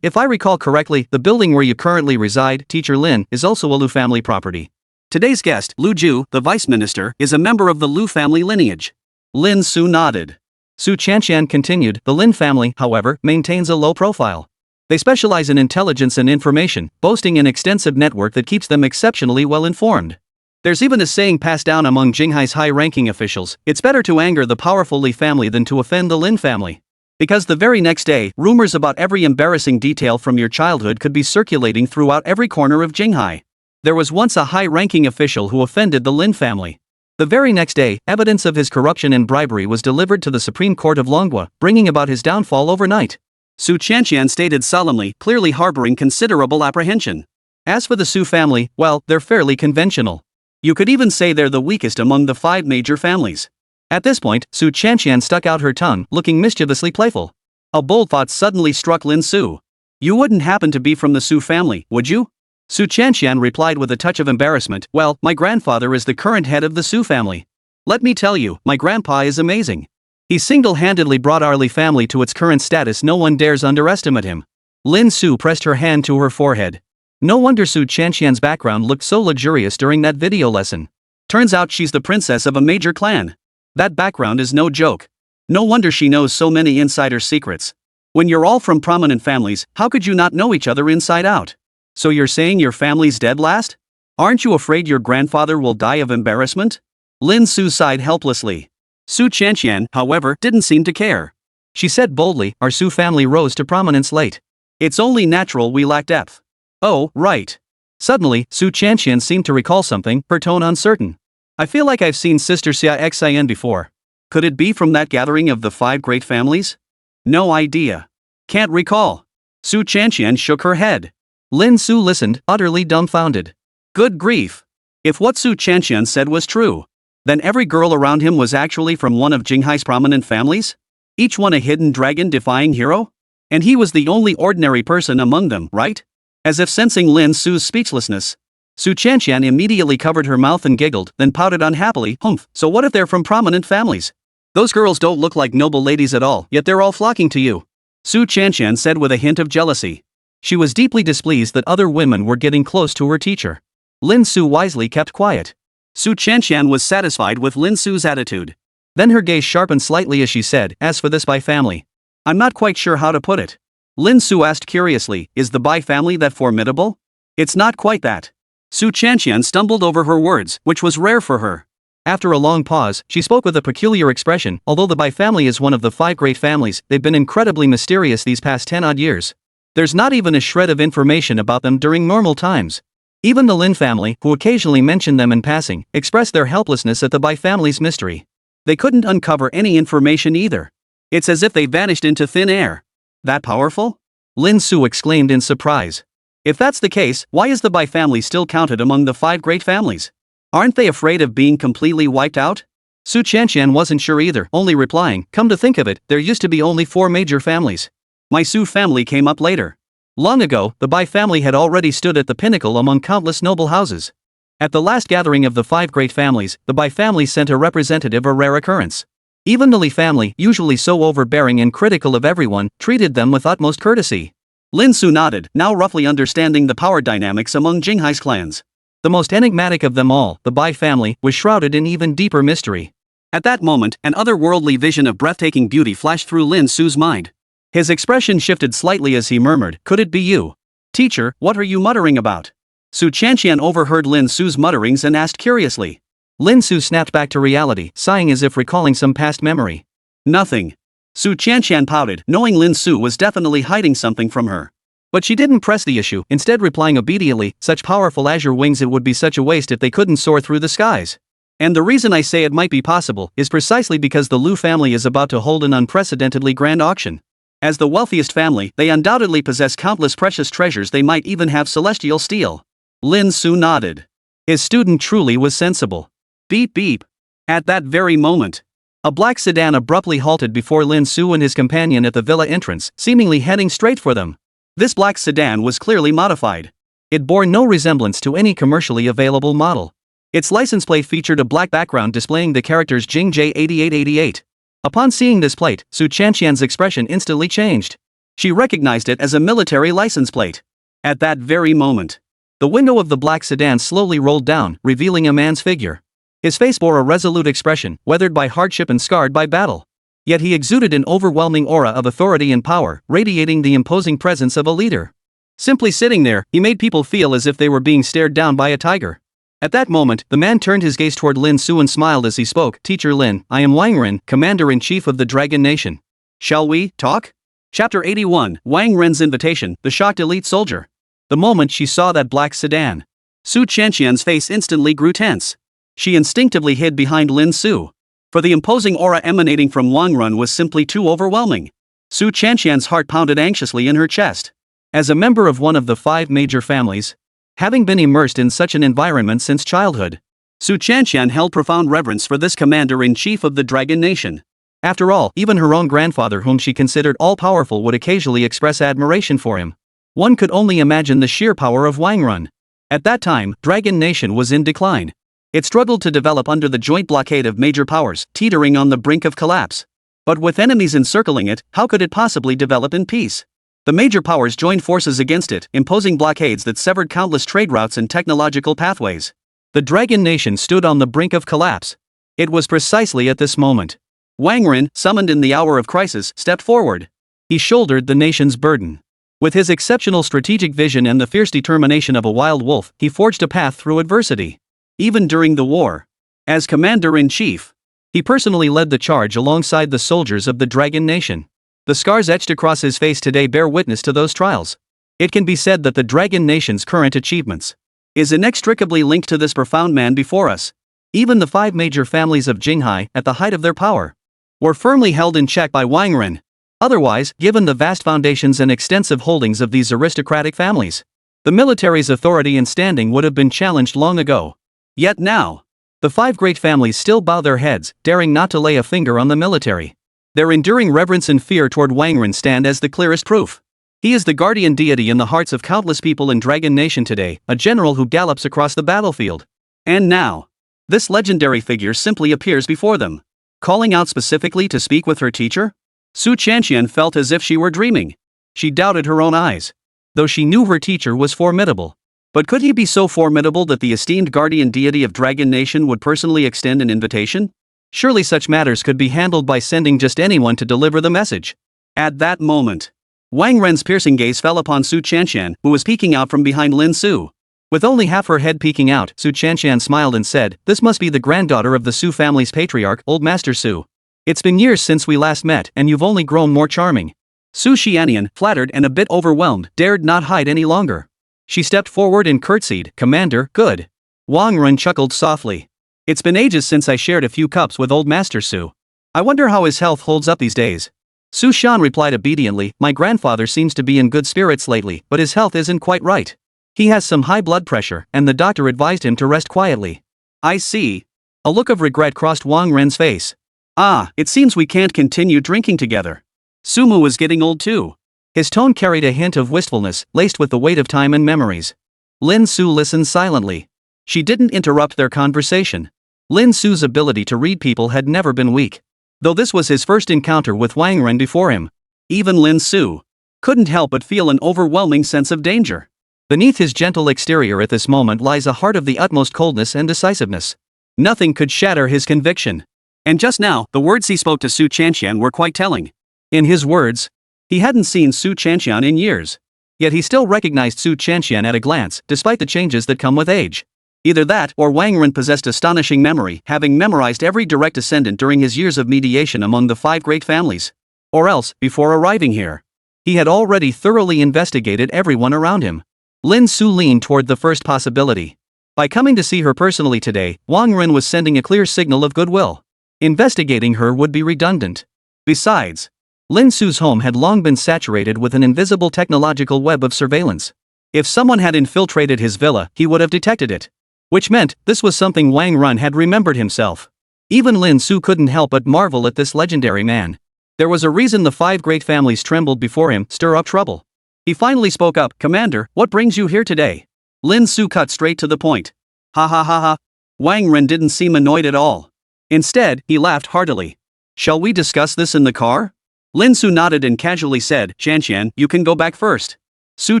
If I recall correctly, the building where you currently reside, Teacher Lin, is also a Lu family property. Today's guest, Lu Ju, the vice minister, is a member of the Lu family lineage. Lin Su nodded. Su Chanqian continued, the Lin family, however, maintains a low profile. They specialize in intelligence and information, boasting an extensive network that keeps them exceptionally well informed. There's even a saying passed down among Jinghai's high-ranking officials, it's better to anger the powerful Li family than to offend the Lin family. Because the very next day, rumors about every embarrassing detail from your childhood could be circulating throughout every corner of Jinghai. There was once a high-ranking official who offended the Lin family. The very next day, evidence of his corruption and bribery was delivered to the Supreme Court of Longwa, bringing about his downfall overnight. Su Chanqian stated solemnly, clearly harboring considerable apprehension. As for the Su family, well, they're fairly conventional. You could even say they're the weakest among the 5 major families. At this point, Su Chanqian stuck out her tongue, looking mischievously playful. A bold thought suddenly struck Lin Su. You wouldn't happen to be from the Su family, would you? Su Chanqian replied with a touch of embarrassment, well, my grandfather is the current head of the Su family. Let me tell you, my grandpa is amazing. He single-handedly brought our Li family to its current status. No one dares underestimate him. Lin Su pressed her hand to her forehead. No wonder Su Chanxian's background looked so luxurious during that video lesson. Turns out she's the princess of a major clan. That background is no joke. No wonder she knows so many insider secrets. When you're all from prominent families, how could you not know each other inside out? So you're saying your family's dead last? Aren't you afraid your grandfather will die of embarrassment? Lin Su sighed helplessly. Su Chanxian, however, didn't seem to care. She said boldly, our Su family rose to prominence late. It's only natural we lack depth. Oh, right. Suddenly, Su Chanxian seemed to recall something, her tone uncertain. I feel like I've seen Sister Xia Xian before. Could it be from that gathering of the 5 great families? No idea. Can't recall. Su Chanxian shook her head. Lin Su listened, utterly dumbfounded. Good grief. If what Su Chanxian said was true, then every girl around him was actually from one of Jinghai's prominent families? Each one a hidden dragon-defying hero? And he was the only ordinary person among them, right? As if sensing Lin Su's speechlessness, Su Chanxian immediately covered her mouth and giggled, then pouted unhappily, humph, so what if they're from prominent families? Those girls don't look like noble ladies at all, yet they're all flocking to you. Su Chanxian said with a hint of jealousy. She was deeply displeased that other women were getting close to her teacher. Lin Su wisely kept quiet. Su Chanxian was satisfied with Lin Su's attitude. Then her gaze sharpened slightly as she said, as for this Bai family. I'm not quite sure how to put it. Lin Su asked curiously, is the Bai family that formidable? It's not quite that. Su Chanxian stumbled over her words, which was rare for her. After a long pause, she spoke with a peculiar expression. Although the Bai family is one of the 5 great families, they've been incredibly mysterious these past 10-odd years. There's not even a shred of information about them during normal times. Even the Lin family, who occasionally mention them in passing, expressed their helplessness at the Bai family's mystery. They couldn't uncover any information either. It's as if they vanished into thin air. That powerful? Lin Su exclaimed in surprise. If that's the case, why is the Bai family still counted among the 5 great families? Aren't they afraid of being completely wiped out? Su Chanxian wasn't sure either, only replying, come to think of it, there used to be only 4 major families. My Su family came up later. Long ago, the Bai family had already stood at the pinnacle among countless noble houses. At the last gathering of the 5 great families, the Bai family sent a representative, a rare occurrence. Even the Li family, usually so overbearing and critical of everyone, treated them with utmost courtesy. Lin Su nodded, now roughly understanding the power dynamics among Jinghai's clans. The most enigmatic of them all, the Bai family, was shrouded in even deeper mystery. At that moment, an otherworldly vision of breathtaking beauty flashed through Lin Su's mind. His expression shifted slightly as he murmured, could it be you? Teacher, what are you muttering about? Su Chanxian overheard Lin Su's mutterings and asked curiously. Lin Su snapped back to reality, sighing as if recalling some past memory. Nothing. Su Chanxian pouted, knowing Lin Su was definitely hiding something from her. But she didn't press the issue, instead replying obediently, such powerful azure wings, it would be such a waste if they couldn't soar through the skies. And the reason I say it might be possible is precisely because the Lu family is about to hold an unprecedentedly grand auction. As the wealthiest family, they undoubtedly possess countless precious treasures, they might even have celestial steel. Lin Su nodded. His student truly was sensible. Beep beep. At that very moment, a black sedan abruptly halted before Lin Su and his companion at the villa entrance, seemingly heading straight for them. This black sedan was clearly modified. It bore no resemblance to any commercially available model. Its license plate featured a black background displaying the characters Jing J8888. Upon seeing this plate, Su Chanxian's expression instantly changed. She recognized it as a military license plate. At that very moment, the window of the black sedan slowly rolled down, revealing a man's figure. His face bore a resolute expression, weathered by hardship and scarred by battle. Yet he exuded an overwhelming aura of authority and power, radiating the imposing presence of a leader. Simply sitting there, he made people feel as if they were being stared down by a tiger. At that moment, the man turned his gaze toward Lin Su and smiled as he spoke, Teacher Lin, I am Wang Ren, Commander-in-Chief of the Dragon Nation. Shall we talk? Chapter 81, Wang Ren's Invitation, the shocked elite soldier. The moment she saw that black sedan, Su Chanxian's face instantly grew tense. She instinctively hid behind Lin Su. For the imposing aura emanating from Wang Ren was simply too overwhelming. Su Chanxian's heart pounded anxiously in her chest. As a member of one of the 5 major families, having been immersed in such an environment since childhood, Su Chanxian held profound reverence for this commander-in-chief of the Dragon Nation. After all, even her own grandfather, whom she considered all-powerful, would occasionally express admiration for him. One could only imagine the sheer power of Wang Ren. At that time, Dragon Nation was in decline. It struggled to develop under the joint blockade of major powers, teetering on the brink of collapse. But with enemies encircling it, how could it possibly develop in peace? The major powers joined forces against it, imposing blockades that severed countless trade routes and technological pathways. The Dragon Nation stood on the brink of collapse. It was precisely at this moment Wang Ren, summoned in the hour of crisis, stepped forward. he shouldered the nation's burden. With his exceptional strategic vision and the fierce determination of a wild wolf, he forged a path through adversity. Even during the war, as commander-in-chief, he personally led the charge alongside the soldiers of the Dragon Nation. The scars etched across his face today bear witness to those trials. It can be said that the Dragon Nation's current achievements is inextricably linked to this profound man before us. Even the 5 major families of Jinghai, at the height of their power, were firmly held in check by Wang Ren. Otherwise, given the vast foundations and extensive holdings of these aristocratic families, the military's authority and standing would have been challenged long ago. Yet now, the 5 great families still bow their heads, daring not to lay a finger on the military. Their enduring reverence and fear toward Wang Ren stand as the clearest proof. He is the guardian deity in the hearts of countless people in Dragon Nation today, a general who gallops across the battlefield. And now, this legendary figure simply appears before them, calling out specifically to speak with her teacher? Su Chanxian felt as if she were dreaming. She doubted her own eyes. Though she knew her teacher was formidable. But could he be so formidable that the esteemed guardian deity of Dragon Nation would personally extend an invitation? Surely such matters could be handled by sending just anyone to deliver the message. At that moment, Wang Ren's piercing gaze fell upon Su Chanxian, who was peeking out from behind Lin Su. With only half her head peeking out, Su Chanxian smiled and said, "This must be the granddaughter of the Su family's patriarch, Old Master Su. It's been years since we last met, and you've only grown more charming." Su Xianian, flattered and a bit overwhelmed, dared not hide any longer. She stepped forward and curtsied. "Commander, good." Wang Ren chuckled softly. "It's been ages since I shared a few cups with Old Master Su. I wonder how his health holds up these days." Su Shan replied obediently, "My grandfather seems to be in good spirits lately, but his health isn't quite right. He has some high blood pressure, and the doctor advised him to rest quietly." "I see." A look of regret crossed Wang Ren's face. "Ah, it seems we can't continue drinking together. Sumu is getting old too." His tone carried a hint of wistfulness, laced with the weight of time and memories. Lin Su listened silently. She didn't interrupt their conversation. Lin Su's ability to read people had never been weak. Though this was his first encounter with Wang Ren before him, even Lin Su couldn't help but feel an overwhelming sense of danger. Beneath his gentle exterior at this moment lies a heart of the utmost coldness and decisiveness. Nothing could shatter his conviction. And just now, the words he spoke to Su Chanxian were quite telling. In his words, he hadn't seen Su Chanxian in years. Yet he still recognized Su Chanxian at a glance, despite the changes that come with age. Either that, or Wang Ren possessed astonishing memory, having memorized every direct descendant during his years of mediation among the 5 great families. Or else, before arriving here, he had already thoroughly investigated everyone around him. Lin Su leaned toward the first possibility. By coming to see her personally today, Wang Ren was sending a clear signal of goodwill. Investigating her would be redundant. Besides, Lin Su's home had long been saturated with an invisible technological web of surveillance. If someone had infiltrated his villa, he would have detected it. Which meant, this was something Wang Ren had remembered himself. Even Lin Su couldn't help but marvel at this legendary man. There was a reason the 5 great families trembled before him, stir up trouble. He finally spoke up, "Commander, what brings you here today?" Lin Su cut straight to the point. Ha ha ha ha. Wang Ren didn't seem annoyed at all. Instead, he laughed heartily. "Shall we discuss this in the car?" Lin Su nodded and casually said, "Chanxian, you can go back first." Su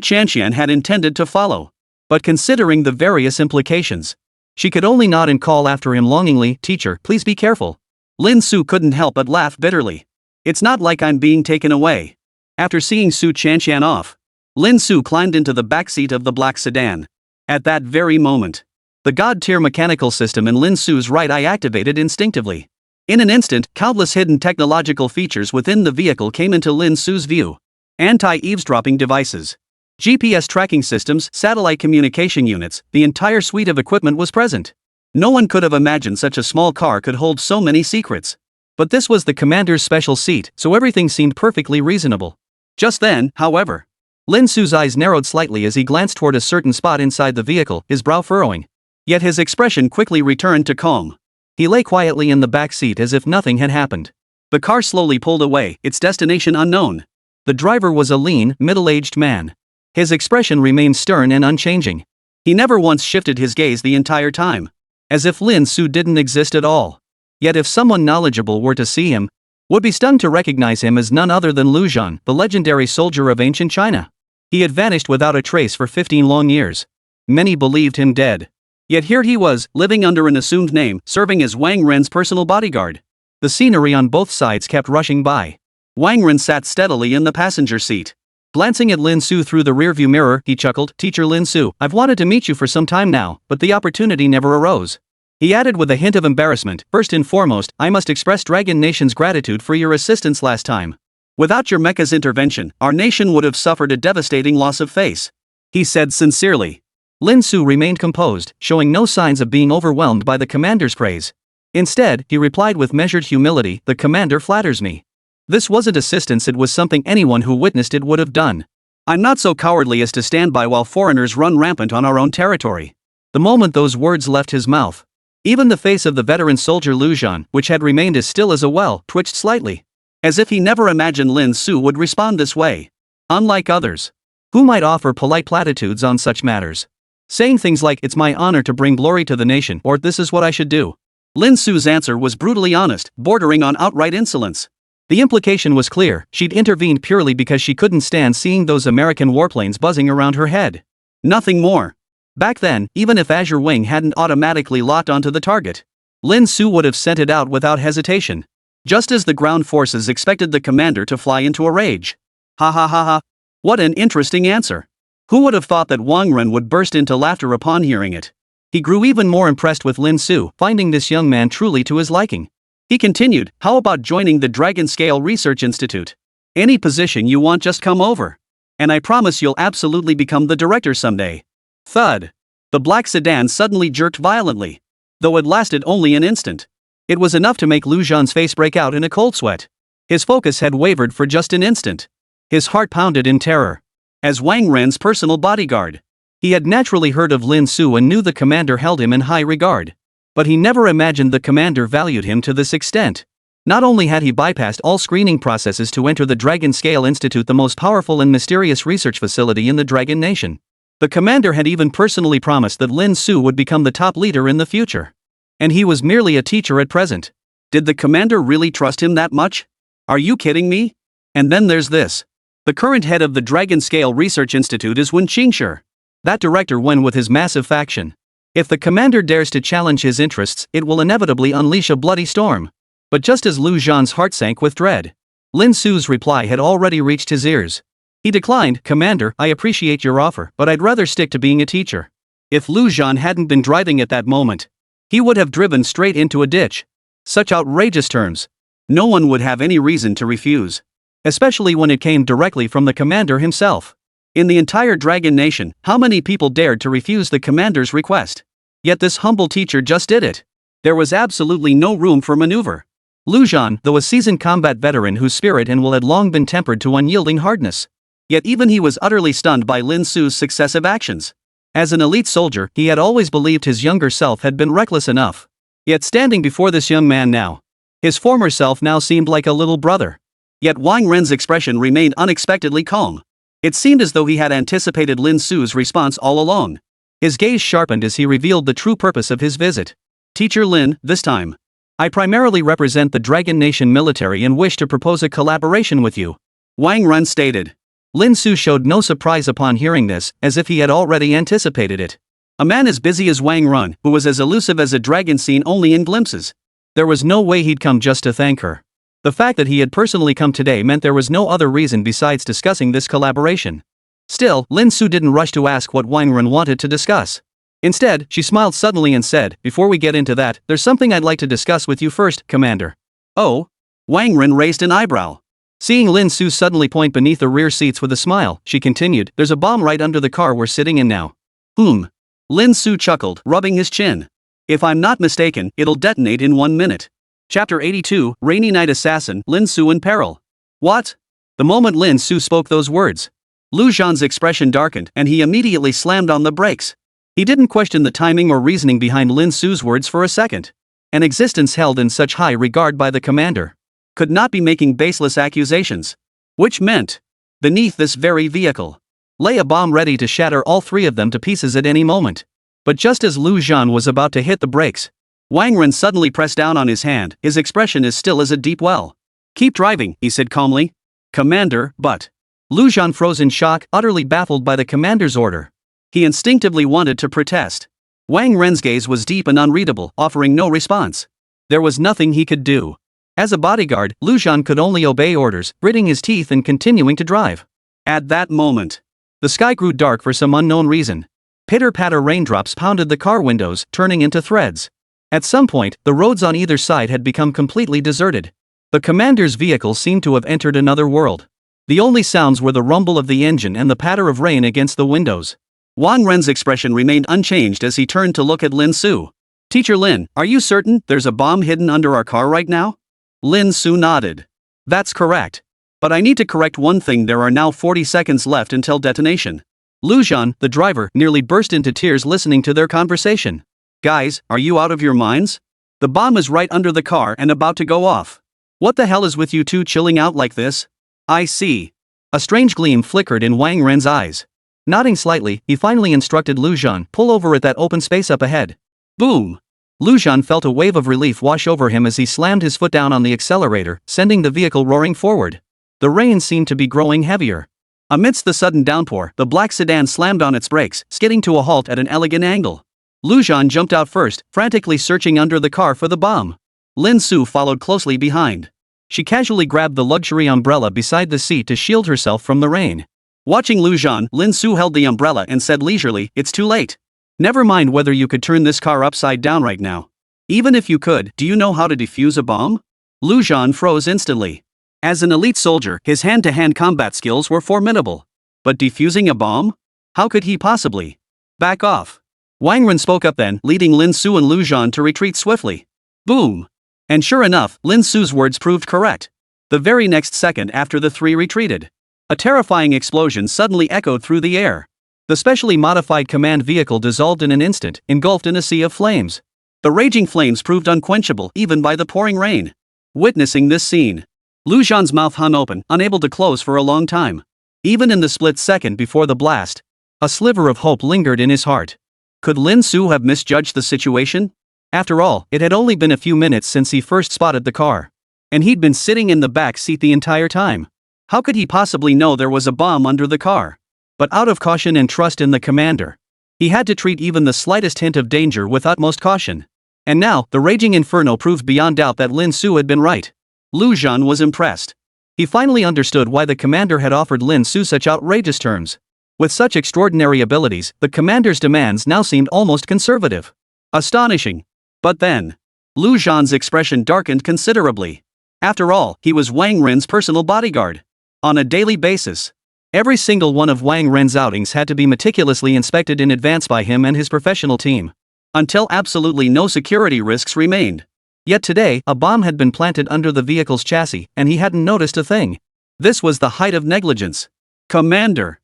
Chanxian had intended to follow. But considering the various implications, she could only nod and call after him longingly, "Teacher, please be careful." Lin Su couldn't help but laugh bitterly. "It's not like I'm being taken away." After seeing Su Chanxian off, Lin Su climbed into the back seat of the black sedan. At that very moment, the God-tier mechanical system in Lin Su's right eye activated instinctively. In an instant, countless hidden technological features within the vehicle came into Lin Su's view. Anti-eavesdropping devices, GPS tracking systems, satellite communication units, the entire suite of equipment was present. No one could have imagined such a small car could hold so many secrets. But this was the commander's special seat, so everything seemed perfectly reasonable. Just then, however, Lin Su's eyes narrowed slightly as he glanced toward a certain spot inside the vehicle, his brow furrowing. Yet his expression quickly returned to calm. He lay quietly in the back seat as if nothing had happened. The car slowly pulled away, its destination unknown. The driver was a lean, middle-aged man. His expression remained stern and unchanging. He never once shifted his gaze the entire time. As if Lin Su didn't exist at all. Yet if someone knowledgeable were to see him, would be stunned to recognize him as none other than Lu Zhan, the legendary soldier of ancient China. He had vanished without a trace for 15 long years. Many believed him dead. Yet here he was, living under an assumed name, serving as Wang Ren's personal bodyguard. The scenery on both sides kept rushing by. Wang Ren sat steadily in the passenger seat. Glancing at Lin Su through the rearview mirror, he chuckled, "Teacher Lin Su, I've wanted to meet you for some time now, but the opportunity never arose." He added with a hint of embarrassment, "First and foremost, I must express Dragon Nation's gratitude for your assistance last time. Without your mecha's intervention, our nation would have suffered a devastating loss of face," he said sincerely. Lin Su remained composed, showing no signs of being overwhelmed by the commander's praise. Instead, he replied with measured humility, "The commander flatters me. This wasn't assistance, it was something anyone who witnessed it would have done. I'm not so cowardly as to stand by while foreigners run rampant on our own territory." The moment those words left his mouth, even the face of the veteran soldier Lu Zhan, which had remained as still as a well, twitched slightly. As if he never imagined Lin Su would respond this way. Unlike others, who might offer polite platitudes on such matters, saying things like, "It's my honor to bring glory to the nation," or "This is what I should do." Lin Su's answer was brutally honest, bordering on outright insolence. The implication was clear, she'd intervened purely because she couldn't stand seeing those American warplanes buzzing around her head. Nothing more. Back then, even if Azure Wing hadn't automatically locked onto the target, Lin Su would have sent it out without hesitation. Just as the ground forces expected the commander to fly into a rage. Ha ha ha ha. What an interesting answer. Who would have thought that Wang Ren would burst into laughter upon hearing it? He grew even more impressed with Lin Su, finding this young man truly to his liking. He continued, "How about joining the Dragon Scale Research Institute? Any position you want, just come over. And I promise you'll absolutely become the director someday." Thud. The black sedan suddenly jerked violently. Though it lasted only an instant. It was enough to make Lu Zhan's face break out in a cold sweat. His focus had wavered for just an instant. His heart pounded in terror. As Wang Ren's personal bodyguard, he had naturally heard of Lin Su and knew the commander held him in high regard. But he never imagined the commander valued him to this extent. Not only had he bypassed all screening processes to enter the Dragon Scale Institute, the most powerful and mysterious research facility in the Dragon Nation, the commander had even personally promised that Lin Su would become the top leader in the future. And he was merely a teacher at present. Did the commander really trust him that much? Are you kidding me? And then there's this. The current head of the Dragon Scale Research Institute is Wen Qingshi. That director went with his massive faction. If the commander dares to challenge his interests, it will inevitably unleash a bloody storm. But just as Lu Zhan's heart sank with dread, Lin Su's reply had already reached his ears. He declined, "Commander, I appreciate your offer, but I'd rather stick to being a teacher." If Lu Zhan hadn't been driving at that moment, he would have driven straight into a ditch. Such outrageous terms. No one would have any reason to refuse. Especially when it came directly from the commander himself. In the entire Dragon Nation, how many people dared to refuse the commander's request? Yet this humble teacher just did it. There was absolutely no room for maneuver. Lu Zhan, though a seasoned combat veteran whose spirit and will had long been tempered to unyielding hardness. Yet even he was utterly stunned by Lin Su's successive actions. As an elite soldier, he had always believed his younger self had been reckless enough. Yet standing before this young man now, his former self now seemed like a little brother. Yet Wang Ren's expression remained unexpectedly calm. It seemed as though he had anticipated Lin Su's response all along. His gaze sharpened as he revealed the true purpose of his visit. "Teacher Lin, this time, I primarily represent the Dragon Nation military and wish to propose a collaboration with you," Wang Ren stated. Lin Su showed no surprise upon hearing this, as if he had already anticipated it. A man as busy as Wang Ren, who was as elusive as a dragon seen only in glimpses. There was no way he'd come just to thank her. The fact that he had personally come today meant there was no other reason besides discussing this collaboration. Still, Lin Su didn't rush to ask what Wang Ren wanted to discuss. Instead, she smiled suddenly and said, "Before we get into that, there's something I'd like to discuss with you first, Commander." "Oh?" Wang Ren raised an eyebrow. Seeing Lin Su suddenly point beneath the rear seats with a smile, she continued, "There's a bomb right under the car we're sitting in now." Lin Su chuckled, rubbing his chin. "If I'm not mistaken, it'll detonate in 1 minute. Chapter 82, Rainy Night Assassin, Lin Su in Peril. What? The moment Lin Su spoke those words, Lu Zhan's expression darkened and he immediately slammed on the brakes. He didn't question the timing or reasoning behind Lin Su's words for a second. An existence held in such high regard by the commander could not be making baseless accusations. Which meant, beneath this very vehicle lay a bomb ready to shatter all three of them to pieces at any moment. But just as Lu Zhan was about to hit the brakes, Wang Ren suddenly pressed down on his hand, his expression as still as a deep well. Keep driving, he said calmly. Commander, but. Lu Zhan froze in shock, utterly baffled by the commander's order. He instinctively wanted to protest. Wang Ren's gaze was deep and unreadable, offering no response. There was nothing he could do. As a bodyguard, Lu Zhan could only obey orders, gritting his teeth and continuing to drive. At that moment, the sky grew dark for some unknown reason. Pitter-patter raindrops pounded the car windows, turning into threads. At some point, the roads on either side had become completely deserted. The commander's vehicle seemed to have entered another world. The only sounds were the rumble of the engine and the patter of rain against the windows. Wang Ren's expression remained unchanged as he turned to look at Lin Su. Teacher Lin, are you certain there's a bomb hidden under our car right now? Lin Su nodded. That's correct. But I need to correct one thing, there are now 40 seconds left until detonation. Lu Zhan, the driver, nearly burst into tears listening to their conversation. Guys, are you out of your minds? The bomb is right under the car and about to go off. What the hell is with you two chilling out like this? I see. A strange gleam flickered in Wang Ren's eyes. Nodding slightly, he finally instructed Lu Zhan, pull over at that open space up ahead. Boom! Lu Zhan felt a wave of relief wash over him as he slammed his foot down on the accelerator, sending the vehicle roaring forward. The rain seemed to be growing heavier. Amidst the sudden downpour, the black sedan slammed on its brakes, skidding to a halt at an elegant angle. Lu Zhan jumped out first, frantically searching under the car for the bomb. Lin Su followed closely behind. She casually grabbed the luxury umbrella beside the seat to shield herself from the rain. Watching Lu Zhan, Lin Su held the umbrella and said leisurely, "It's too late. Never mind whether you could turn this car upside down right now. Even if you could, do you know how to defuse a bomb?" Lu Zhan froze instantly. As an elite soldier, his hand-to-hand combat skills were formidable. But defusing a bomb? How could he possibly? Back off. Wang Ren spoke up then, leading Lin Su and Lu Zhan to retreat swiftly. Boom! And sure enough, Lin Su's words proved correct. The very next second after the three retreated, a terrifying explosion suddenly echoed through the air. The specially modified command vehicle dissolved in an instant, engulfed in a sea of flames. The raging flames proved unquenchable even by the pouring rain. Witnessing this scene, Lu Zhan's mouth hung open, unable to close for a long time. Even in the split second before the blast, a sliver of hope lingered in his heart. Could Lin Su have misjudged the situation? After all, it had only been a few minutes since he first spotted the car. And he'd been sitting in the back seat the entire time. How could he possibly know there was a bomb under the car? But out of caution and trust in the commander, he had to treat even the slightest hint of danger with utmost caution. And now, the raging inferno proved beyond doubt that Lin Su had been right. Lu Zhan was impressed. He finally understood why the commander had offered Lin Su such outrageous terms. With such extraordinary abilities, the commander's demands now seemed almost conservative. Astonishing. But then, Lu Zhan's expression darkened considerably. After all, he was Wang Ren's personal bodyguard. On a daily basis, every single one of Wang Ren's outings had to be meticulously inspected in advance by him and his professional team. Until absolutely no security risks remained. Yet today, a bomb had been planted under the vehicle's chassis, and he hadn't noticed a thing. This was the height of negligence. Commander.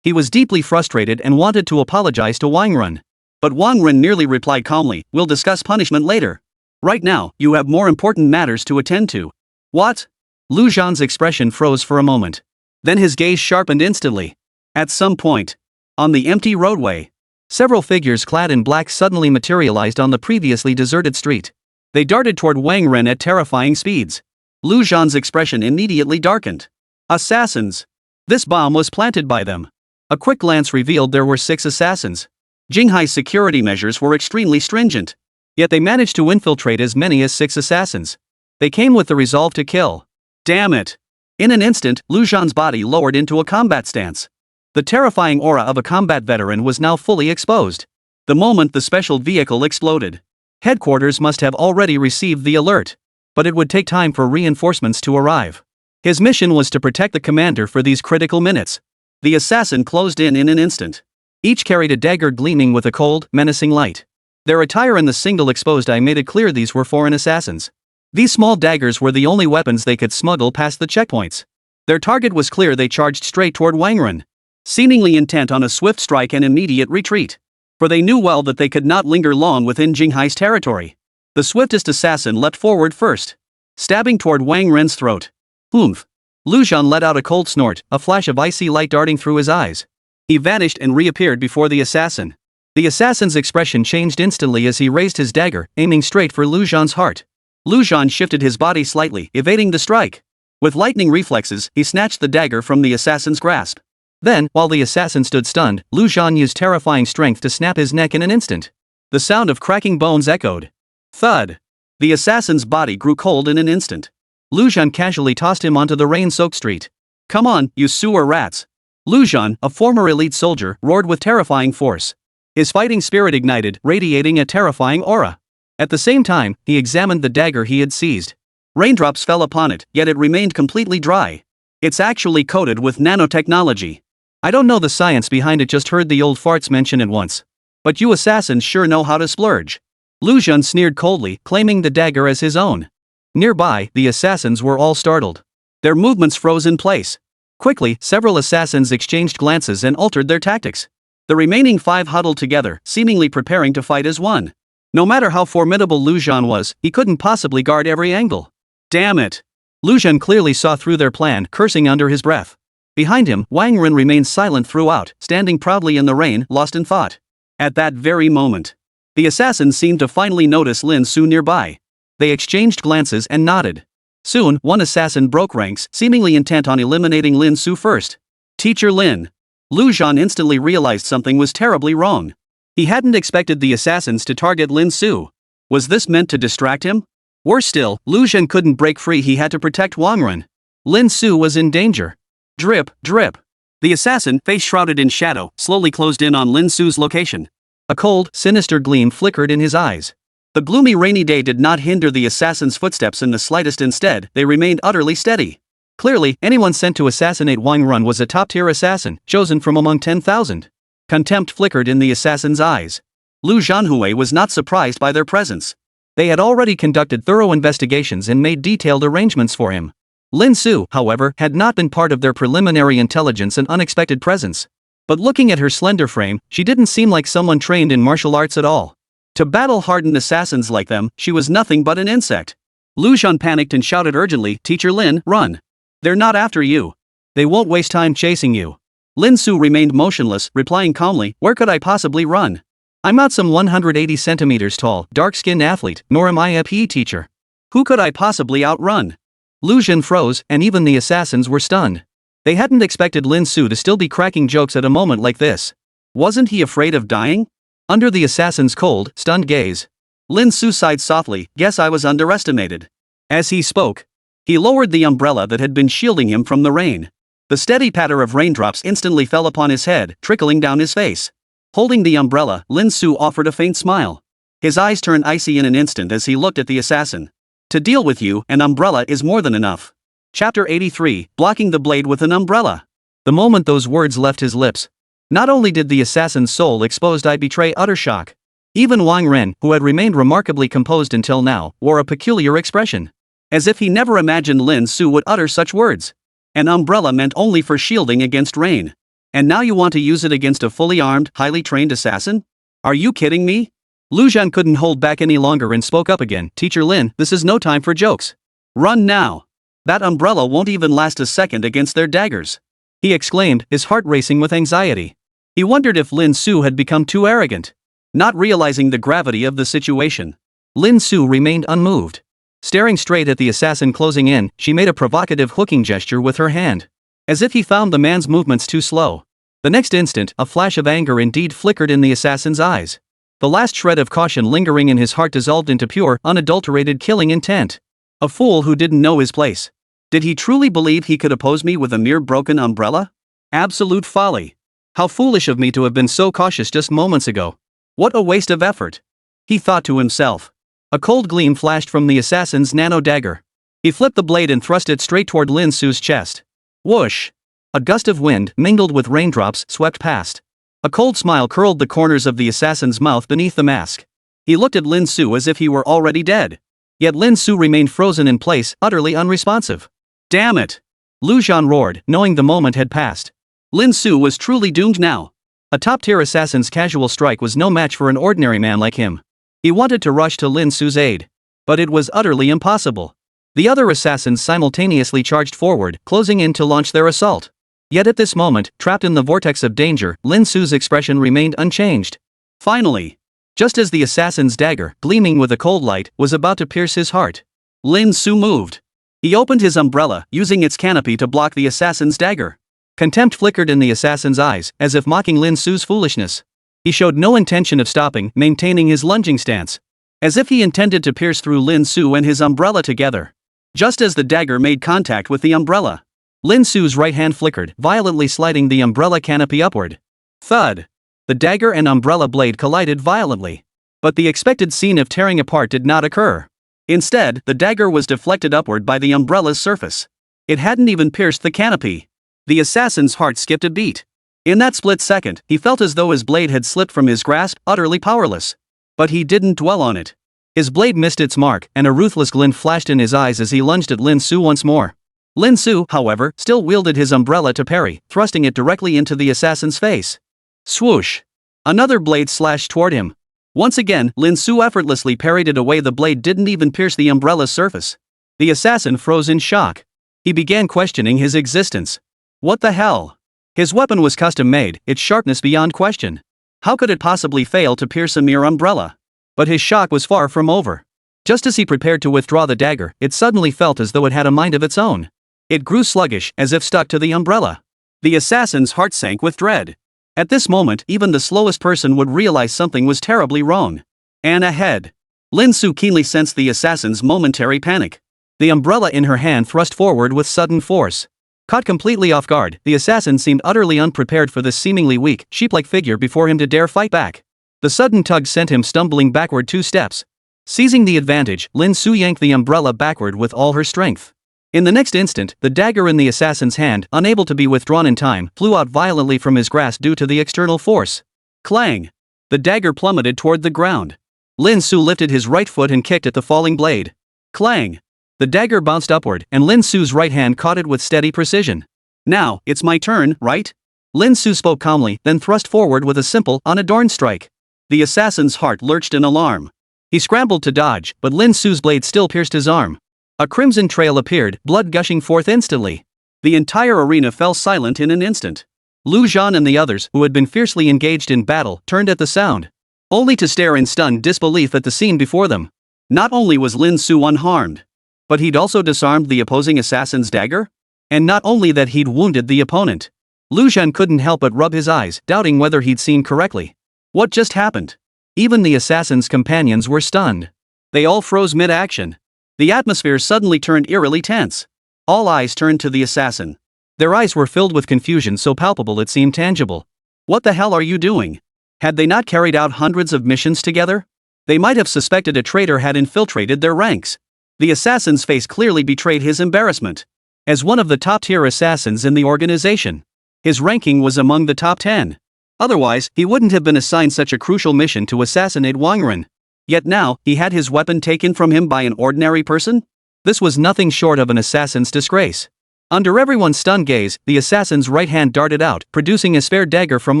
He was deeply frustrated and wanted to apologize to Wang Ren. But Wang Ren merely replied calmly, "We'll discuss punishment later. Right now, you have more important matters to attend to." What? Lu Zhan's expression froze for a moment. Then his gaze sharpened instantly. At some point, on the empty roadway, several figures clad in black suddenly materialized on the previously deserted street. They darted toward Wang Ren at terrifying speeds. Lu Zhan's expression immediately darkened. Assassins! This bomb was planted by them. A quick glance revealed there were 6 assassins. Jinghai's security measures were extremely stringent. Yet they managed to infiltrate as many as 6 assassins. They came with the resolve to kill. Damn it! In an instant, Lu Zhan's body lowered into a combat stance. The terrifying aura of a combat veteran was now fully exposed. The moment the special vehicle exploded, headquarters must have already received the alert. But it would take time for reinforcements to arrive. His mission was to protect the commander for these critical minutes. The assassin closed in an instant. Each carried a dagger gleaming with a cold, menacing light. Their attire and the single exposed eye made it clear these were foreign assassins. These small daggers were the only weapons they could smuggle past the checkpoints. Their target was clear, they charged straight toward Wang Ren, seemingly intent on a swift strike and immediate retreat. For they knew well that they could not linger long within Jinghai's territory. The swiftest assassin leapt forward first, stabbing toward Wang Ren's throat. Oomph! Lu Zhan let out a cold snort, a flash of icy light darting through his eyes. He vanished and reappeared before the assassin. The assassin's expression changed instantly as he raised his dagger, aiming straight for Lu Zhan's heart. Lu Zhan shifted his body slightly, evading the strike. With lightning reflexes, he snatched the dagger from the assassin's grasp. Then, while the assassin stood stunned, Lu Zhan used terrifying strength to snap his neck in an instant. The sound of cracking bones echoed. Thud. The assassin's body grew cold in an instant. Lu Zhan casually tossed him onto the rain-soaked street. Come on, you sewer rats. Lu Zhan, a former elite soldier, roared with terrifying force. His fighting spirit ignited, radiating a terrifying aura. At the same time, he examined the dagger he had seized. Raindrops fell upon it, yet it remained completely dry. It's actually coated with nanotechnology. I don't know the science behind it, just heard the old farts mention it once. But you assassins sure know how to splurge. Lu Zhan sneered coldly, claiming the dagger as his own. Nearby, the assassins were all startled. Their movements froze in place. Quickly, several assassins exchanged glances and altered their tactics. The remaining 5 huddled together, seemingly preparing to fight as one. No matter how formidable Lu Zhan was, he couldn't possibly guard every angle. Damn it! Lu Zhan clearly saw through their plan, cursing under his breath. Behind him, Wang Ren remained silent throughout, standing proudly in the rain, lost in thought. At that very moment, the assassins seemed to finally notice Lin Su nearby. They exchanged glances and nodded. Soon, one assassin broke ranks, seemingly intent on eliminating Lin Su first. Teacher Lin. Lu Zhan instantly realized something was terribly wrong. He hadn't expected the assassins to target Lin Su. Was this meant to distract him? Worse still, Lu Zhan couldn't break free, he had to protect Wang Ren. Lin Su was in danger. Drip, drip. The assassin, face shrouded in shadow, slowly closed in on Lin Su's location. A cold, sinister gleam flickered in his eyes. The gloomy rainy day did not hinder the assassin's footsteps in the slightest, instead, they remained utterly steady. Clearly, anyone sent to assassinate Wang Ren was a top-tier assassin, chosen from among 10,000. Contempt flickered in the assassin's eyes. Lu Zhanhui was not surprised by their presence. They had already conducted thorough investigations and made detailed arrangements for him. Lin Su, however, had not been part of their preliminary intelligence and unexpected presence. But looking at her slender frame, she didn't seem like someone trained in martial arts at all. To battle hardened assassins like them, she was nothing but an insect. Lu Zhan panicked and shouted urgently, Teacher Lin, run. They're not after you. They won't waste time chasing you. Lin Su remained motionless, replying calmly, where could I possibly run? I'm not some 180 centimeters tall, dark-skinned athlete, nor am I a PE teacher. Who could I possibly outrun? Lu Zhan froze, and even the assassins were stunned. They hadn't expected Lin Su to still be cracking jokes at a moment like this. Wasn't he afraid of dying? Under the assassin's cold, stunned gaze, Lin Su sighed softly, guess I was underestimated. As he spoke, he lowered the umbrella that had been shielding him from the rain. The steady patter of raindrops instantly fell upon his head, trickling down his face. Holding the umbrella, Lin Su offered a faint smile. His eyes turned icy in an instant as he looked at the assassin. To deal with you, an umbrella is more than enough. Chapter 83, Blocking the Blade with an Umbrella. The moment those words left his lips, not only did the assassin's soul exposed eye betray utter shock. Even Wang Ren, who had remained remarkably composed until now, wore a peculiar expression. As if he never imagined Lin Su would utter such words. An umbrella meant only for shielding against rain. And now you want to use it against a fully armed, highly trained assassin? Are you kidding me? Lu Zhan couldn't hold back any longer and spoke up again, Teacher Lin, this is no time for jokes. Run now. That umbrella won't even last a second against their daggers. He exclaimed, his heart racing with anxiety. He wondered if Lin Su had become too arrogant. Not realizing the gravity of the situation, Lin Su remained unmoved. Staring straight at the assassin closing in, she made a provocative hooking gesture with her hand. As if he found the man's movements too slow. The next instant, a flash of anger indeed flickered in the assassin's eyes. The last shred of caution lingering in his heart dissolved into pure, unadulterated killing intent. A fool who didn't know his place. Did he truly believe he could oppose me with a mere broken umbrella? Absolute folly. How foolish of me to have been so cautious just moments ago. What a waste of effort. He thought to himself. A cold gleam flashed from the assassin's nano dagger. He flipped the blade and thrust it straight toward Lin Su's chest. Whoosh! A gust of wind, mingled with raindrops, swept past. A cold smile curled the corners of the assassin's mouth beneath the mask. He looked at Lin Su as if he were already dead. Yet Lin Su remained frozen in place, utterly unresponsive. Damn it! Lu Zhan roared, knowing the moment had passed. Lin Su was truly doomed now. A top-tier assassin's casual strike was no match for an ordinary man like him. He wanted to rush to Lin Su's aid. But it was utterly impossible. The other assassins simultaneously charged forward, closing in to launch their assault. Yet at this moment, trapped in the vortex of danger, Lin Su's expression remained unchanged. Finally, just as the assassin's dagger, gleaming with a cold light, was about to pierce his heart, Lin Su moved. He opened his umbrella, using its canopy to block the assassin's dagger. Contempt flickered in the assassin's eyes, as if mocking Lin Su's foolishness. He showed no intention of stopping, maintaining his lunging stance, as if he intended to pierce through Lin Su and his umbrella together. Just as the dagger made contact with the umbrella, Lin Su's right hand flickered, violently sliding the umbrella canopy upward. Thud! The dagger and umbrella blade collided violently. But the expected scene of tearing apart did not occur. Instead, the dagger was deflected upward by the umbrella's surface. It hadn't even pierced the canopy. The assassin's heart skipped a beat. In that split second, he felt as though his blade had slipped from his grasp, utterly powerless. But he didn't dwell on it. His blade missed its mark, and a ruthless glint flashed in his eyes as he lunged at Lin Su once more. Lin Su, however, still wielded his umbrella to parry, thrusting it directly into the assassin's face. Swoosh! Another blade slashed toward him. Once again, Lin Su effortlessly parried it away. The blade didn't even pierce the umbrella's surface. The assassin froze in shock. He began questioning his existence. What the hell? His weapon was custom-made, its sharpness beyond question. How could it possibly fail to pierce a mere umbrella? But his shock was far from over. Just as he prepared to withdraw the dagger, it suddenly felt as though it had a mind of its own. It grew sluggish, as if stuck to the umbrella. The assassin's heart sank with dread. At this moment, even the slowest person would realize something was terribly wrong. And ahead. Lin Su keenly sensed the assassin's momentary panic. The umbrella in her hand thrust forward with sudden force. Caught completely off guard, the assassin seemed utterly unprepared for this seemingly weak, sheep-like figure before him to dare fight back. The sudden tug sent him stumbling backward 2 steps. Seizing the advantage, Lin Su yanked the umbrella backward with all her strength. In the next instant, the dagger in the assassin's hand, unable to be withdrawn in time, flew out violently from his grasp due to the external force. Clang! The dagger plummeted toward the ground. Lin Su lifted his right foot and kicked at the falling blade. Clang! The dagger bounced upward, and Lin Su's right hand caught it with steady precision. Now, it's my turn, right? Lin Su spoke calmly, then thrust forward with a simple, unadorned strike. The assassin's heart lurched in alarm. He scrambled to dodge, but Lin Su's blade still pierced his arm. A crimson trail appeared, blood gushing forth instantly. The entire arena fell silent in an instant. Lu Zhan and the others, who had been fiercely engaged in battle, turned at the sound, only to stare in stunned disbelief at the scene before them. Not only was Lin Su unharmed, but he'd also disarmed the opposing assassin's dagger? And not only that, he'd wounded the opponent. Lu Zhan couldn't help but rub his eyes, doubting whether he'd seen correctly. What just happened? Even the assassin's companions were stunned. They all froze mid-action. The atmosphere suddenly turned eerily tense. All eyes turned to the assassin. Their eyes were filled with confusion so palpable it seemed tangible. What the hell are you doing? Had they not carried out hundreds of missions together? They might have suspected a traitor had infiltrated their ranks. The assassin's face clearly betrayed his embarrassment. As one of the top-tier assassins in the organization, his ranking was among the top 10. Otherwise, he wouldn't have been assigned such a crucial mission to assassinate Wang Ren. Yet now, he had his weapon taken from him by an ordinary person? This was nothing short of an assassin's disgrace. Under everyone's stunned gaze, the assassin's right hand darted out, producing a spare dagger from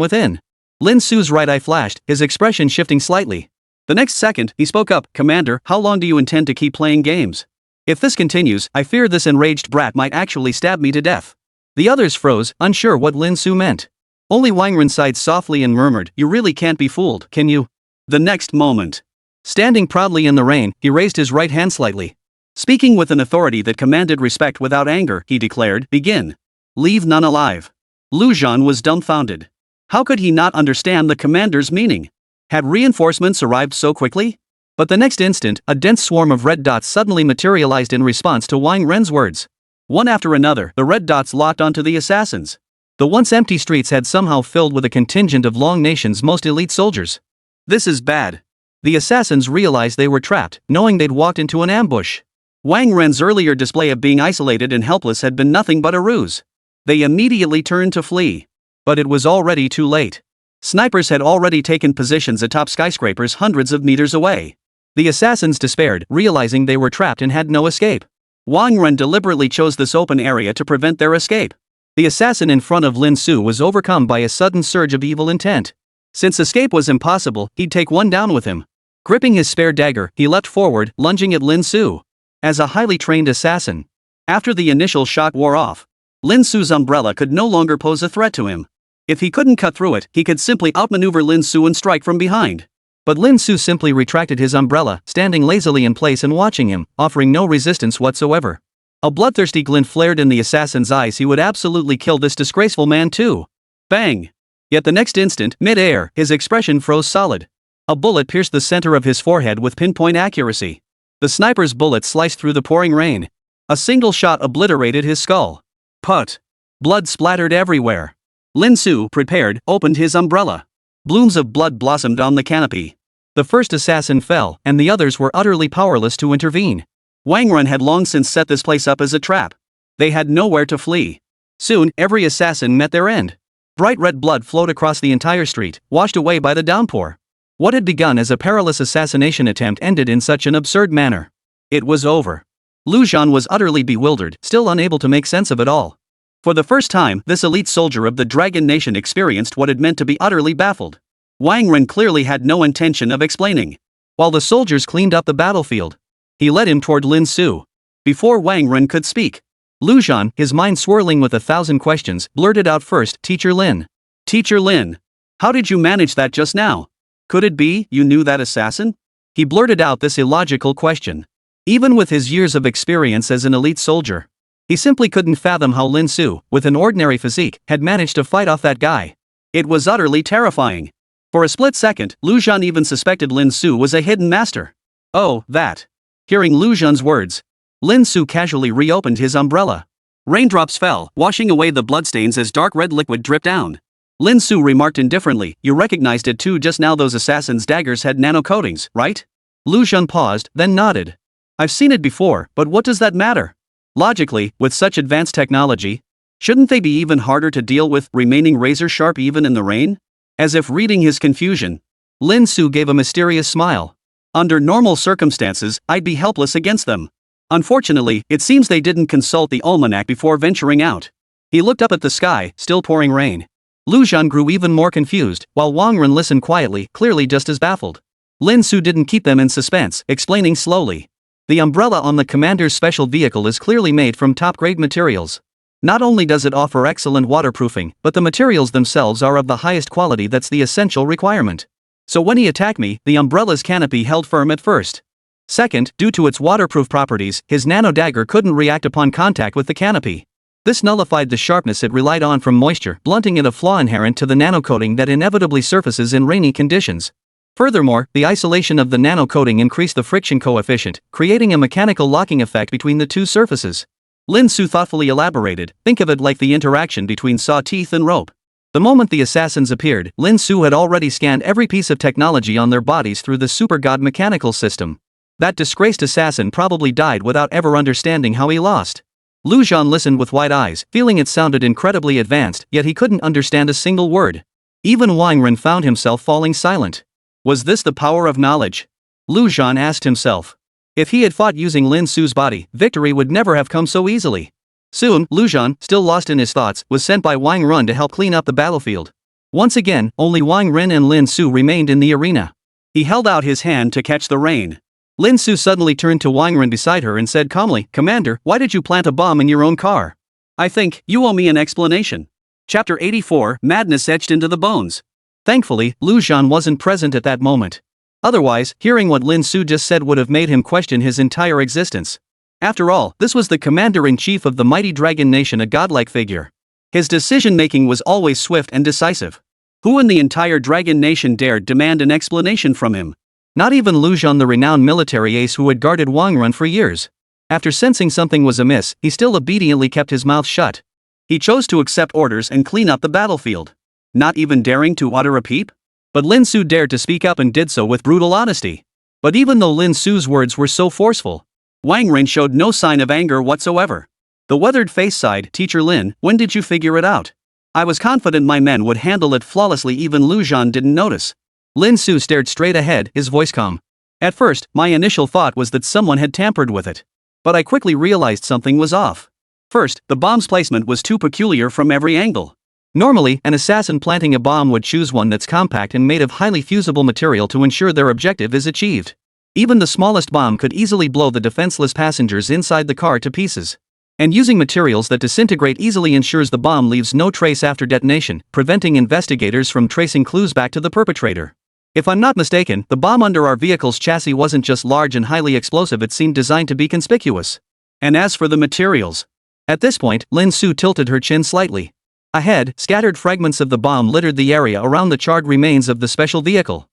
within. Lin Su's right eye flashed, his expression shifting slightly. The next second, he spoke up, "Commander, how long do you intend to keep playing games? If this continues, I fear this enraged brat might actually stab me to death." The others froze, unsure what Lin Su meant. Only Wang Ren sighed softly and murmured, "You really can't be fooled, can you?" The next moment, standing proudly in the rain, he raised his right hand slightly. Speaking with an authority that commanded respect without anger, he declared, "Begin. Leave none alive." Lu Zhan was dumbfounded. How could he not understand the commander's meaning? Had reinforcements arrived so quickly? But the next instant, a dense swarm of red dots suddenly materialized in response to Wang Ren's words. One after another, the red dots locked onto the assassins. The once empty streets had somehow filled with a contingent of Long Nation's most elite soldiers. This is bad. The assassins realized they were trapped, knowing they'd walked into an ambush. Wang Ren's earlier display of being isolated and helpless had been nothing but a ruse. They immediately turned to flee. But it was already too late. Snipers had already taken positions atop skyscrapers hundreds of meters away. The assassins despaired, realizing they were trapped and had no escape. Wang Ren deliberately chose this open area to prevent their escape. The assassin in front of Lin Su was overcome by a sudden surge of evil intent. Since escape was impossible, he'd take one down with him. Gripping his spare dagger, he leapt forward, lunging at Lin Su. As a highly trained assassin, after the initial shock wore off, Lin Su's umbrella could no longer pose a threat to him. If he couldn't cut through it, he could simply outmaneuver Lin Su and strike from behind. But Lin Su simply retracted his umbrella, standing lazily in place and watching him, offering no resistance whatsoever. A bloodthirsty glint flared in the assassin's eyes. He would absolutely kill this disgraceful man too. Bang! Yet the next instant, mid-air, his expression froze solid. A bullet pierced the center of his forehead with pinpoint accuracy. The sniper's bullet sliced through the pouring rain. A single shot obliterated his skull. Put! Blood splattered everywhere. Lin Su, prepared, opened his umbrella. Blooms of blood blossomed on the canopy. The first assassin fell, and the others were utterly powerless to intervene. Wang Run had long since set this place up as a trap. They had nowhere to flee. Soon, every assassin met their end. Bright red blood flowed across the entire street, washed away by the downpour. What had begun as a perilous assassination attempt ended in such an absurd manner. It was over. Lu Zhan was utterly bewildered, still unable to make sense of it all. For the first time, this elite soldier of the Dragon Nation experienced what it meant to be utterly baffled. Wang Ren clearly had no intention of explaining. While the soldiers cleaned up the battlefield, he led him toward Lin Su. Before Wang Ren could speak, Lu Zhan, his mind swirling with 1,000 questions, blurted out first, "Teacher Lin. Teacher Lin. How did you manage that just now? Could it be you knew that assassin?" He blurted out this illogical question. Even with his years of experience as an elite soldier, he simply couldn't fathom how Lin Su, with an ordinary physique, had managed to fight off that guy. It was utterly terrifying. For a split second, Lu Zhan even suspected Lin Su was a hidden master. Oh, that. Hearing Lu Zhan's words, Lin Su casually reopened his umbrella. Raindrops fell, washing away the bloodstains as dark red liquid dripped down. Lin Su remarked indifferently, "You recognized it too. Just now those assassins' daggers had nano coatings, right?" Lu Zhan paused, then nodded. "I've seen it before, but what does that matter? Logically, with such advanced technology, shouldn't they be even harder to deal with, remaining razor sharp even in the rain?" As if reading his confusion, Lin Su gave a mysterious smile. "Under normal circumstances, I'd be helpless against them. Unfortunately, it seems they didn't consult the almanac before venturing out." He looked up at the sky, still pouring rain. Lu Zhan grew even more confused, while Wang Ren listened quietly, clearly just as baffled. Lin Su didn't keep them in suspense, explaining slowly. "The umbrella on the commander's special vehicle is clearly made from top-grade materials. Not only does it offer excellent waterproofing, but the materials themselves are of the highest quality. That's the essential requirement. So when he attacked me, the umbrella's canopy held firm at first. Second, due to its waterproof properties, his nano dagger couldn't react upon contact with the canopy. This nullified the sharpness it relied on from moisture, blunting it, a flaw inherent to the nanocoating that inevitably surfaces in rainy conditions. Furthermore, the isolation of the nanocoating increased the friction coefficient, creating a mechanical locking effect between the two surfaces." Lin Su thoughtfully elaborated, "Think of it like the interaction between saw teeth and rope." The moment the assassins appeared, Lin Su had already scanned every piece of technology on their bodies through the super god mechanical system. That disgraced assassin probably died without ever understanding how he lost. Lu Zhan listened with wide eyes, feeling it sounded incredibly advanced, yet he couldn't understand a single word. Even Wang Ren found himself falling silent. Was this the power of knowledge? Lu Zhan asked himself. If he had fought using Lin Su's body, victory would never have come so easily. Soon, Lu Zhan, still lost in his thoughts, was sent by Wang Ren to help clean up the battlefield. Once again, only Wang Ren and Lin Su remained in the arena. He held out his hand to catch the rain. Lin Su suddenly turned to Wang Ren beside her and said calmly, "Commander, why did you plant a bomb in your own car? I think you owe me an explanation." Chapter 84, Madness Etched into the Bones. Thankfully, Lu Zhan wasn't present at that moment. Otherwise, hearing what Lin Su just said would have made him question his entire existence. After all, this was the commander-in-chief of the mighty Dragon Nation, a godlike figure. His decision-making was always swift and decisive. Who in the entire Dragon Nation dared demand an explanation from him? Not even Lu Zhan, the renowned military ace who had guarded Wang Ren for years. After sensing something was amiss, he still obediently kept his mouth shut. He chose to accept orders and clean up the battlefield. Not even daring to utter a peep? But Lin Su dared to speak up and did so with brutal honesty. But even though Lin Su's words were so forceful, Wang Ren showed no sign of anger whatsoever. The weathered face sighed, "Teacher Lin, when did you figure it out? I was confident my men would handle it flawlessly. Even Lu Zhan didn't notice." Lin Su stared straight ahead, his voice calm. "At first, my initial thought was that someone had tampered with it. But I quickly realized something was off. First, the bomb's placement was too peculiar from every angle. Normally, an assassin planting a bomb would choose one that's compact and made of highly fusible material to ensure their objective is achieved. Even the smallest bomb could easily blow the defenseless passengers inside the car to pieces. And using materials that disintegrate easily ensures the bomb leaves no trace after detonation, preventing investigators from tracing clues back to the perpetrator. If I'm not mistaken, the bomb under our vehicle's chassis wasn't just large and highly explosive, it seemed designed to be conspicuous. And as for the materials? At this point, Lin Su tilted her chin slightly. Ahead, scattered fragments of the bomb littered the area around the charred remains of the special vehicle.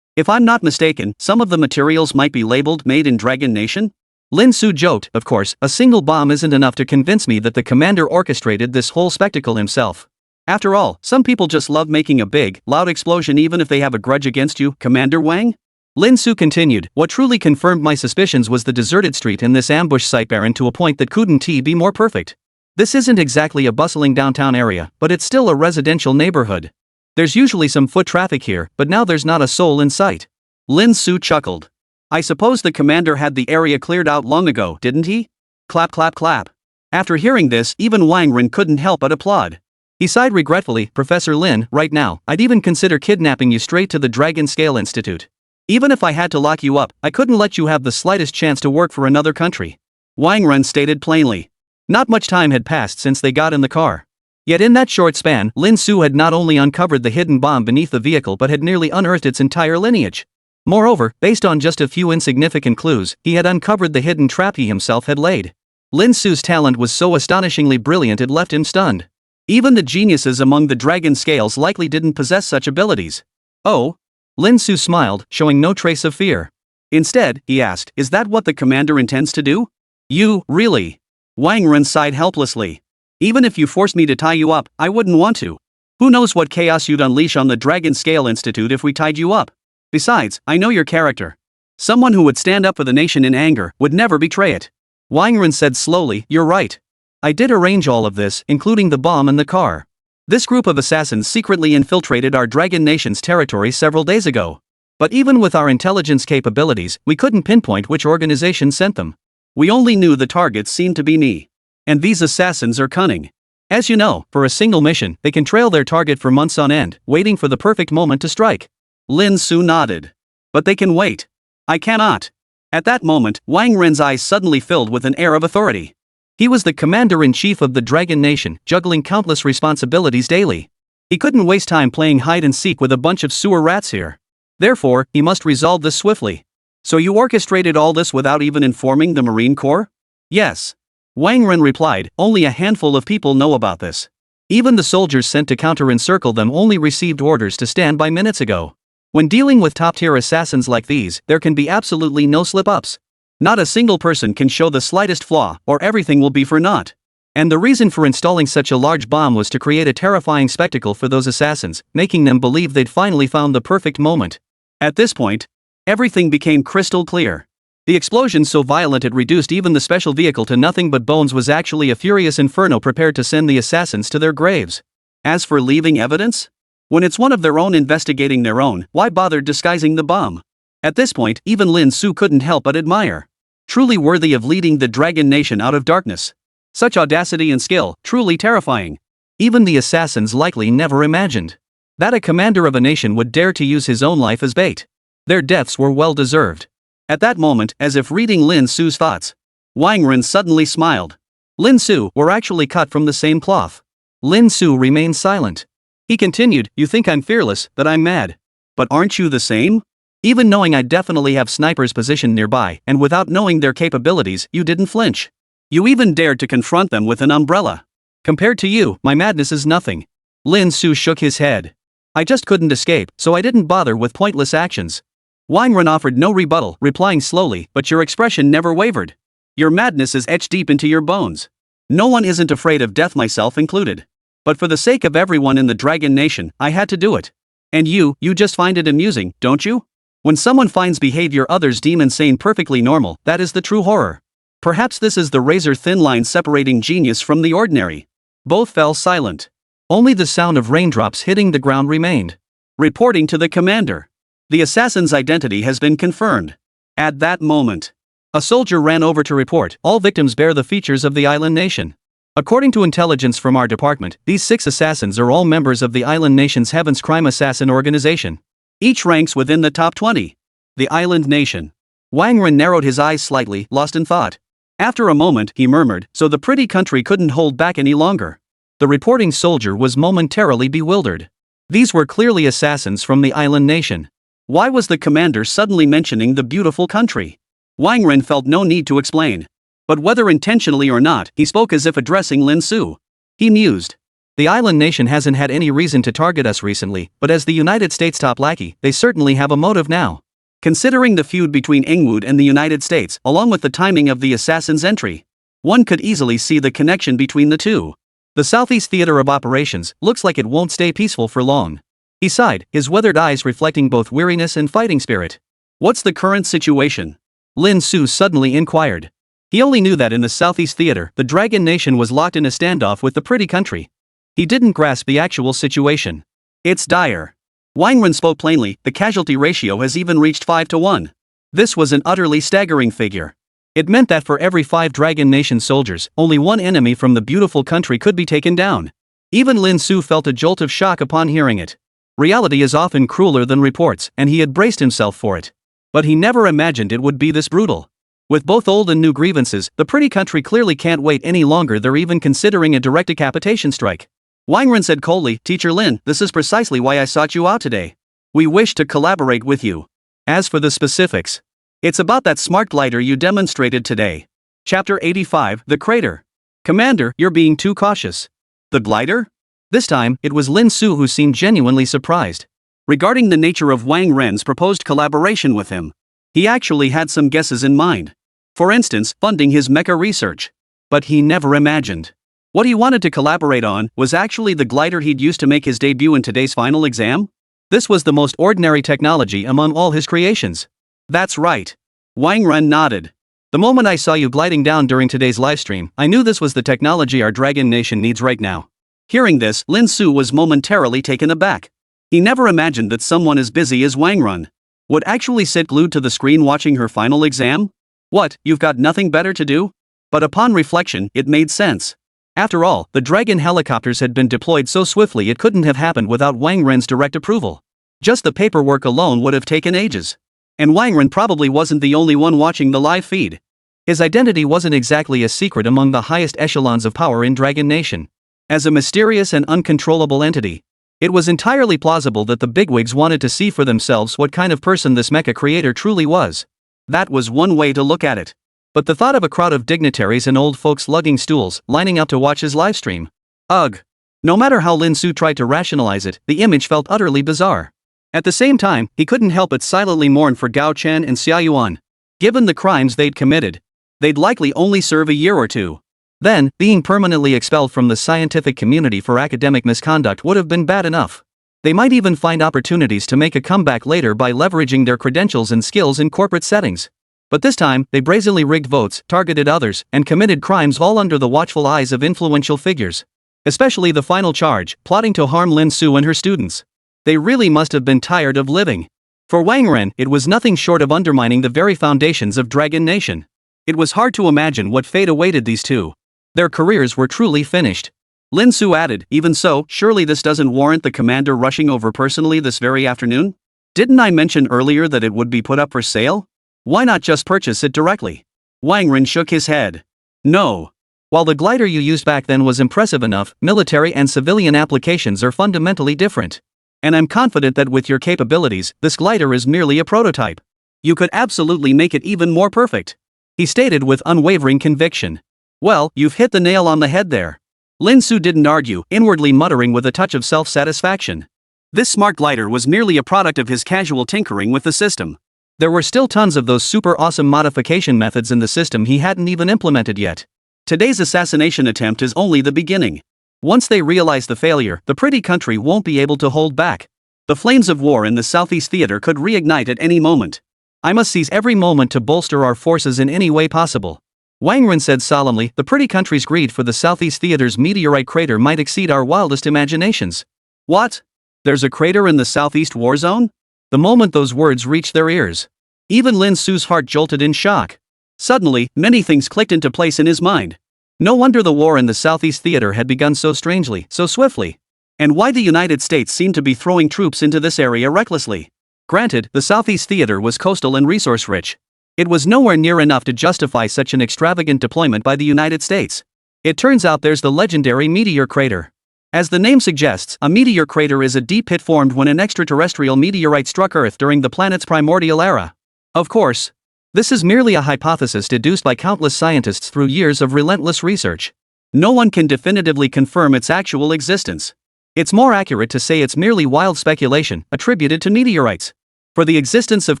If I'm not mistaken, some of the materials might be labeled Made in Dragon Nation? Lin Su joked. Of course, a single bomb isn't enough to convince me that the commander orchestrated this whole spectacle himself. After all, some people just love making a big, loud explosion even if they have a grudge against you, Commander Wang? Lin Su continued. What truly confirmed my suspicions was the deserted street in this ambush site, barren to a point that couldn't be more perfect. This isn't exactly a bustling downtown area, but it's still a residential neighborhood. There's usually some foot traffic here, but now there's not a soul in sight. Lin Su chuckled. I suppose the commander had the area cleared out long ago, didn't he? Clap clap clap. After hearing this, even Wang Ren couldn't help but applaud. He sighed regretfully. Professor Lin, right now, I'd even consider kidnapping you straight to the Dragon Scale Institute. Even if I had to lock you up, I couldn't let you have the slightest chance to work for another country. Wang Ren stated plainly. Not much time had passed since they got in the car. Yet in that short span, Lin Su had not only uncovered the hidden bomb beneath the vehicle but had nearly unearthed its entire lineage. Moreover, based on just a few insignificant clues, he had uncovered the hidden trap he himself had laid. Lin Su's talent was so astonishingly brilliant it left him stunned. Even the geniuses among the dragon scales likely didn't possess such abilities. Oh? Lin Su smiled, showing no trace of fear. Instead, he asked, is that what the commander intends to do? You, really? Wang Ren sighed helplessly. Even if you forced me to tie you up, I wouldn't want to. Who knows what chaos you'd unleash on the Dragon Scale Institute if we tied you up? Besides, I know your character. Someone who would stand up for the nation in anger would never betray it. Wang Ren said slowly, you're right. I did arrange all of this, including the bomb and the car. This group of assassins secretly infiltrated our Dragon Nation's territory several days ago. But even with our intelligence capabilities, we couldn't pinpoint which organization sent them. We only knew the targets seemed to be me. And these assassins are cunning. As you know, for a single mission, they can trail their target for months on end, waiting for the perfect moment to strike. Lin Su nodded. But they can wait. I cannot. At that moment, Wang Ren's eyes suddenly filled with an air of authority. He was the commander-in-chief of the Dragon Nation, juggling countless responsibilities daily. He couldn't waste time playing hide-and-seek with a bunch of sewer rats here. Therefore, he must resolve this swiftly. So you orchestrated all this without even informing the Marine Corps? Yes. Wang Ren replied, only a handful of people know about this. Even the soldiers sent to counter-encircle them only received orders to stand by minutes ago. When dealing with top-tier assassins like these, there can be absolutely no slip-ups. Not a single person can show the slightest flaw, or everything will be for naught. And the reason for installing such a large bomb was to create a terrifying spectacle for those assassins, making them believe they'd finally found the perfect moment. At this point, everything became crystal clear. The explosion so violent it reduced even the special vehicle to nothing but bones was actually a furious inferno prepared to send the assassins to their graves. As for leaving evidence? When it's one of their own investigating their own, why bother disguising the bomb? At this point, even Lin Su couldn't help but admire. Truly worthy of leading the Dragon Nation out of darkness. Such audacity and skill, truly terrifying. Even the assassins likely never imagined that a commander of a nation would dare to use his own life as bait. Their deaths were well deserved. At that moment, as if reading Lin Su's thoughts, Wang Ren suddenly smiled. Lin Su, we're actually cut from the same cloth. Lin Su remained silent. He continued, you think I'm fearless, that I'm mad. But aren't you the same? Even knowing I definitely have snipers positioned nearby, and without knowing their capabilities, you didn't flinch. You even dared to confront them with an umbrella. Compared to you, my madness is nothing. Lin Su shook his head. I just couldn't escape, so I didn't bother with pointless actions. Wang Ren offered no rebuttal, replying slowly, but your expression never wavered. Your madness is etched deep into your bones. No one isn't afraid of death, myself included. But for the sake of everyone in the Dragon Nation, I had to do it. And you just find it amusing, don't you? When someone finds behavior others deem insane perfectly normal, that is the true horror. Perhaps this is the razor-thin line separating genius from the ordinary. Both fell silent. Only the sound of raindrops hitting the ground remained. Reporting to the commander. The assassin's identity has been confirmed. At that moment, a soldier ran over to report, all victims bear the features of the island nation. According to intelligence from our department, these 6 assassins are all members of the island nation's Heaven's Crime Assassin organization. Each ranks within the top 20. The island nation. Wang Ren narrowed his eyes slightly, lost in thought. After a moment, he murmured, so the pretty country couldn't hold back any longer. The reporting soldier was momentarily bewildered. These were clearly assassins from the island nation. Why was the commander suddenly mentioning the beautiful country? Wang Ren felt no need to explain. But whether intentionally or not, he spoke as if addressing Lin Su. He mused. The island nation hasn't had any reason to target us recently, but as the United States top lackey, they certainly have a motive now. Considering the feud between Engwood and the United States, along with the timing of the assassin's entry, one could easily see the connection between the two. The Southeast Theater of Operations looks like it won't stay peaceful for long. He sighed, his weathered eyes reflecting both weariness and fighting spirit. What's the current situation? Lin Su suddenly inquired. He only knew that in the Southeast Theater, the Dragon Nation was locked in a standoff with the pretty country. He didn't grasp the actual situation. It's dire. Wang Ren spoke plainly, the casualty ratio has even reached 5-1. This was an utterly staggering figure. It meant that for every 5 Dragon Nation soldiers, only one enemy from the beautiful country could be taken down. Even Lin Su felt a jolt of shock upon hearing it. Reality is often crueler than reports, and he had braced himself for it. But he never imagined it would be this brutal. With both old and new grievances, the pretty country clearly can't wait any longer. They're even considering a direct decapitation strike. Wang Ren said coldly, Teacher Lin, this is precisely why I sought you out today. We wish to collaborate with you. As for the specifics, it's about that smart glider you demonstrated today. Chapter 85, The Crater. Commander, you're being too cautious. The glider? This time, it was Lin Su who seemed genuinely surprised. Regarding the nature of Wang Ren's proposed collaboration with him, he actually had some guesses in mind. For instance, funding his mecha research. But he never imagined. What he wanted to collaborate on was actually the glider he'd used to make his debut in today's final exam? This was the most ordinary technology among all his creations. That's right. Wang Ren nodded. The moment I saw you gliding down during today's livestream, I knew this was the technology our Dragon Nation needs right now. Hearing this, Lin Su was momentarily taken aback. He never imagined that someone as busy as Wang Ren would actually sit glued to the screen watching her final exam? What, you've got nothing better to do? But upon reflection, it made sense. After all, the Dragon helicopters had been deployed so swiftly it couldn't have happened without Wang Ren's direct approval. Just the paperwork alone would have taken ages. And Wang Ren probably wasn't the only one watching the live feed. His identity wasn't exactly a secret among the highest echelons of power in Dragon Nation. As a mysterious and uncontrollable entity, it was entirely plausible that the bigwigs wanted to see for themselves what kind of person this mecha creator truly was. That was one way to look at it. But the thought of a crowd of dignitaries and old folks lugging stools, lining up to watch his livestream. Ugh. No matter how Lin Su tried to rationalize it, the image felt utterly bizarre. At the same time, he couldn't help but silently mourn for Gao Chen and Xia Yuan. Given the crimes they'd committed, they'd likely only serve a year or two. Then, being permanently expelled from the scientific community for academic misconduct would have been bad enough. They might even find opportunities to make a comeback later by leveraging their credentials and skills in corporate settings. But this time, they brazenly rigged votes, targeted others, and committed crimes all under the watchful eyes of influential figures. Especially the final charge, plotting to harm Lin Su and her students. They really must have been tired of living. For Wang Ren, it was nothing short of undermining the very foundations of Dragon Nation. It was hard to imagine what fate awaited these two. Their careers were truly finished. Lin Su added, even so, surely this doesn't warrant the commander rushing over personally this very afternoon? Didn't I mention earlier that it would be put up for sale? Why not just purchase it directly? Wang Ren shook his head. No. While the glider you used back then was impressive enough, military and civilian applications are fundamentally different. And I'm confident that with your capabilities, this glider is merely a prototype. You could absolutely make it even more perfect, he stated with unwavering conviction. Well, you've hit the nail on the head there. Lin Su didn't argue, inwardly muttering with a touch of self-satisfaction. This smart glider was merely a product of his casual tinkering with the system. There were still tons of those super awesome modification methods in the system he hadn't even implemented yet. Today's assassination attempt is only the beginning. Once they realize the failure, the pretty country won't be able to hold back. The flames of war in the Southeast Theater could reignite at any moment. I must seize every moment to bolster our forces in any way possible. Wang Ren said solemnly, the pretty country's greed for the Southeast Theater's meteorite crater might exceed our wildest imaginations. What? There's a crater in the Southeast War Zone? The moment those words reached their ears, even Lin Su's heart jolted in shock. Suddenly, many things clicked into place in his mind. No wonder the war in the Southeast Theater had begun so strangely, so swiftly. And why the United States seemed to be throwing troops into this area recklessly. Granted, the Southeast Theater was coastal and resource-rich. It was nowhere near enough to justify such an extravagant deployment by the United States. It turns out there's the legendary meteor crater. As the name suggests, a meteor crater is a deep pit formed when an extraterrestrial meteorite struck Earth during the planet's primordial era. Of course, this is merely a hypothesis deduced by countless scientists through years of relentless research. No one can definitively confirm its actual existence. It's more accurate to say it's merely wild speculation attributed to meteorites. For the existence of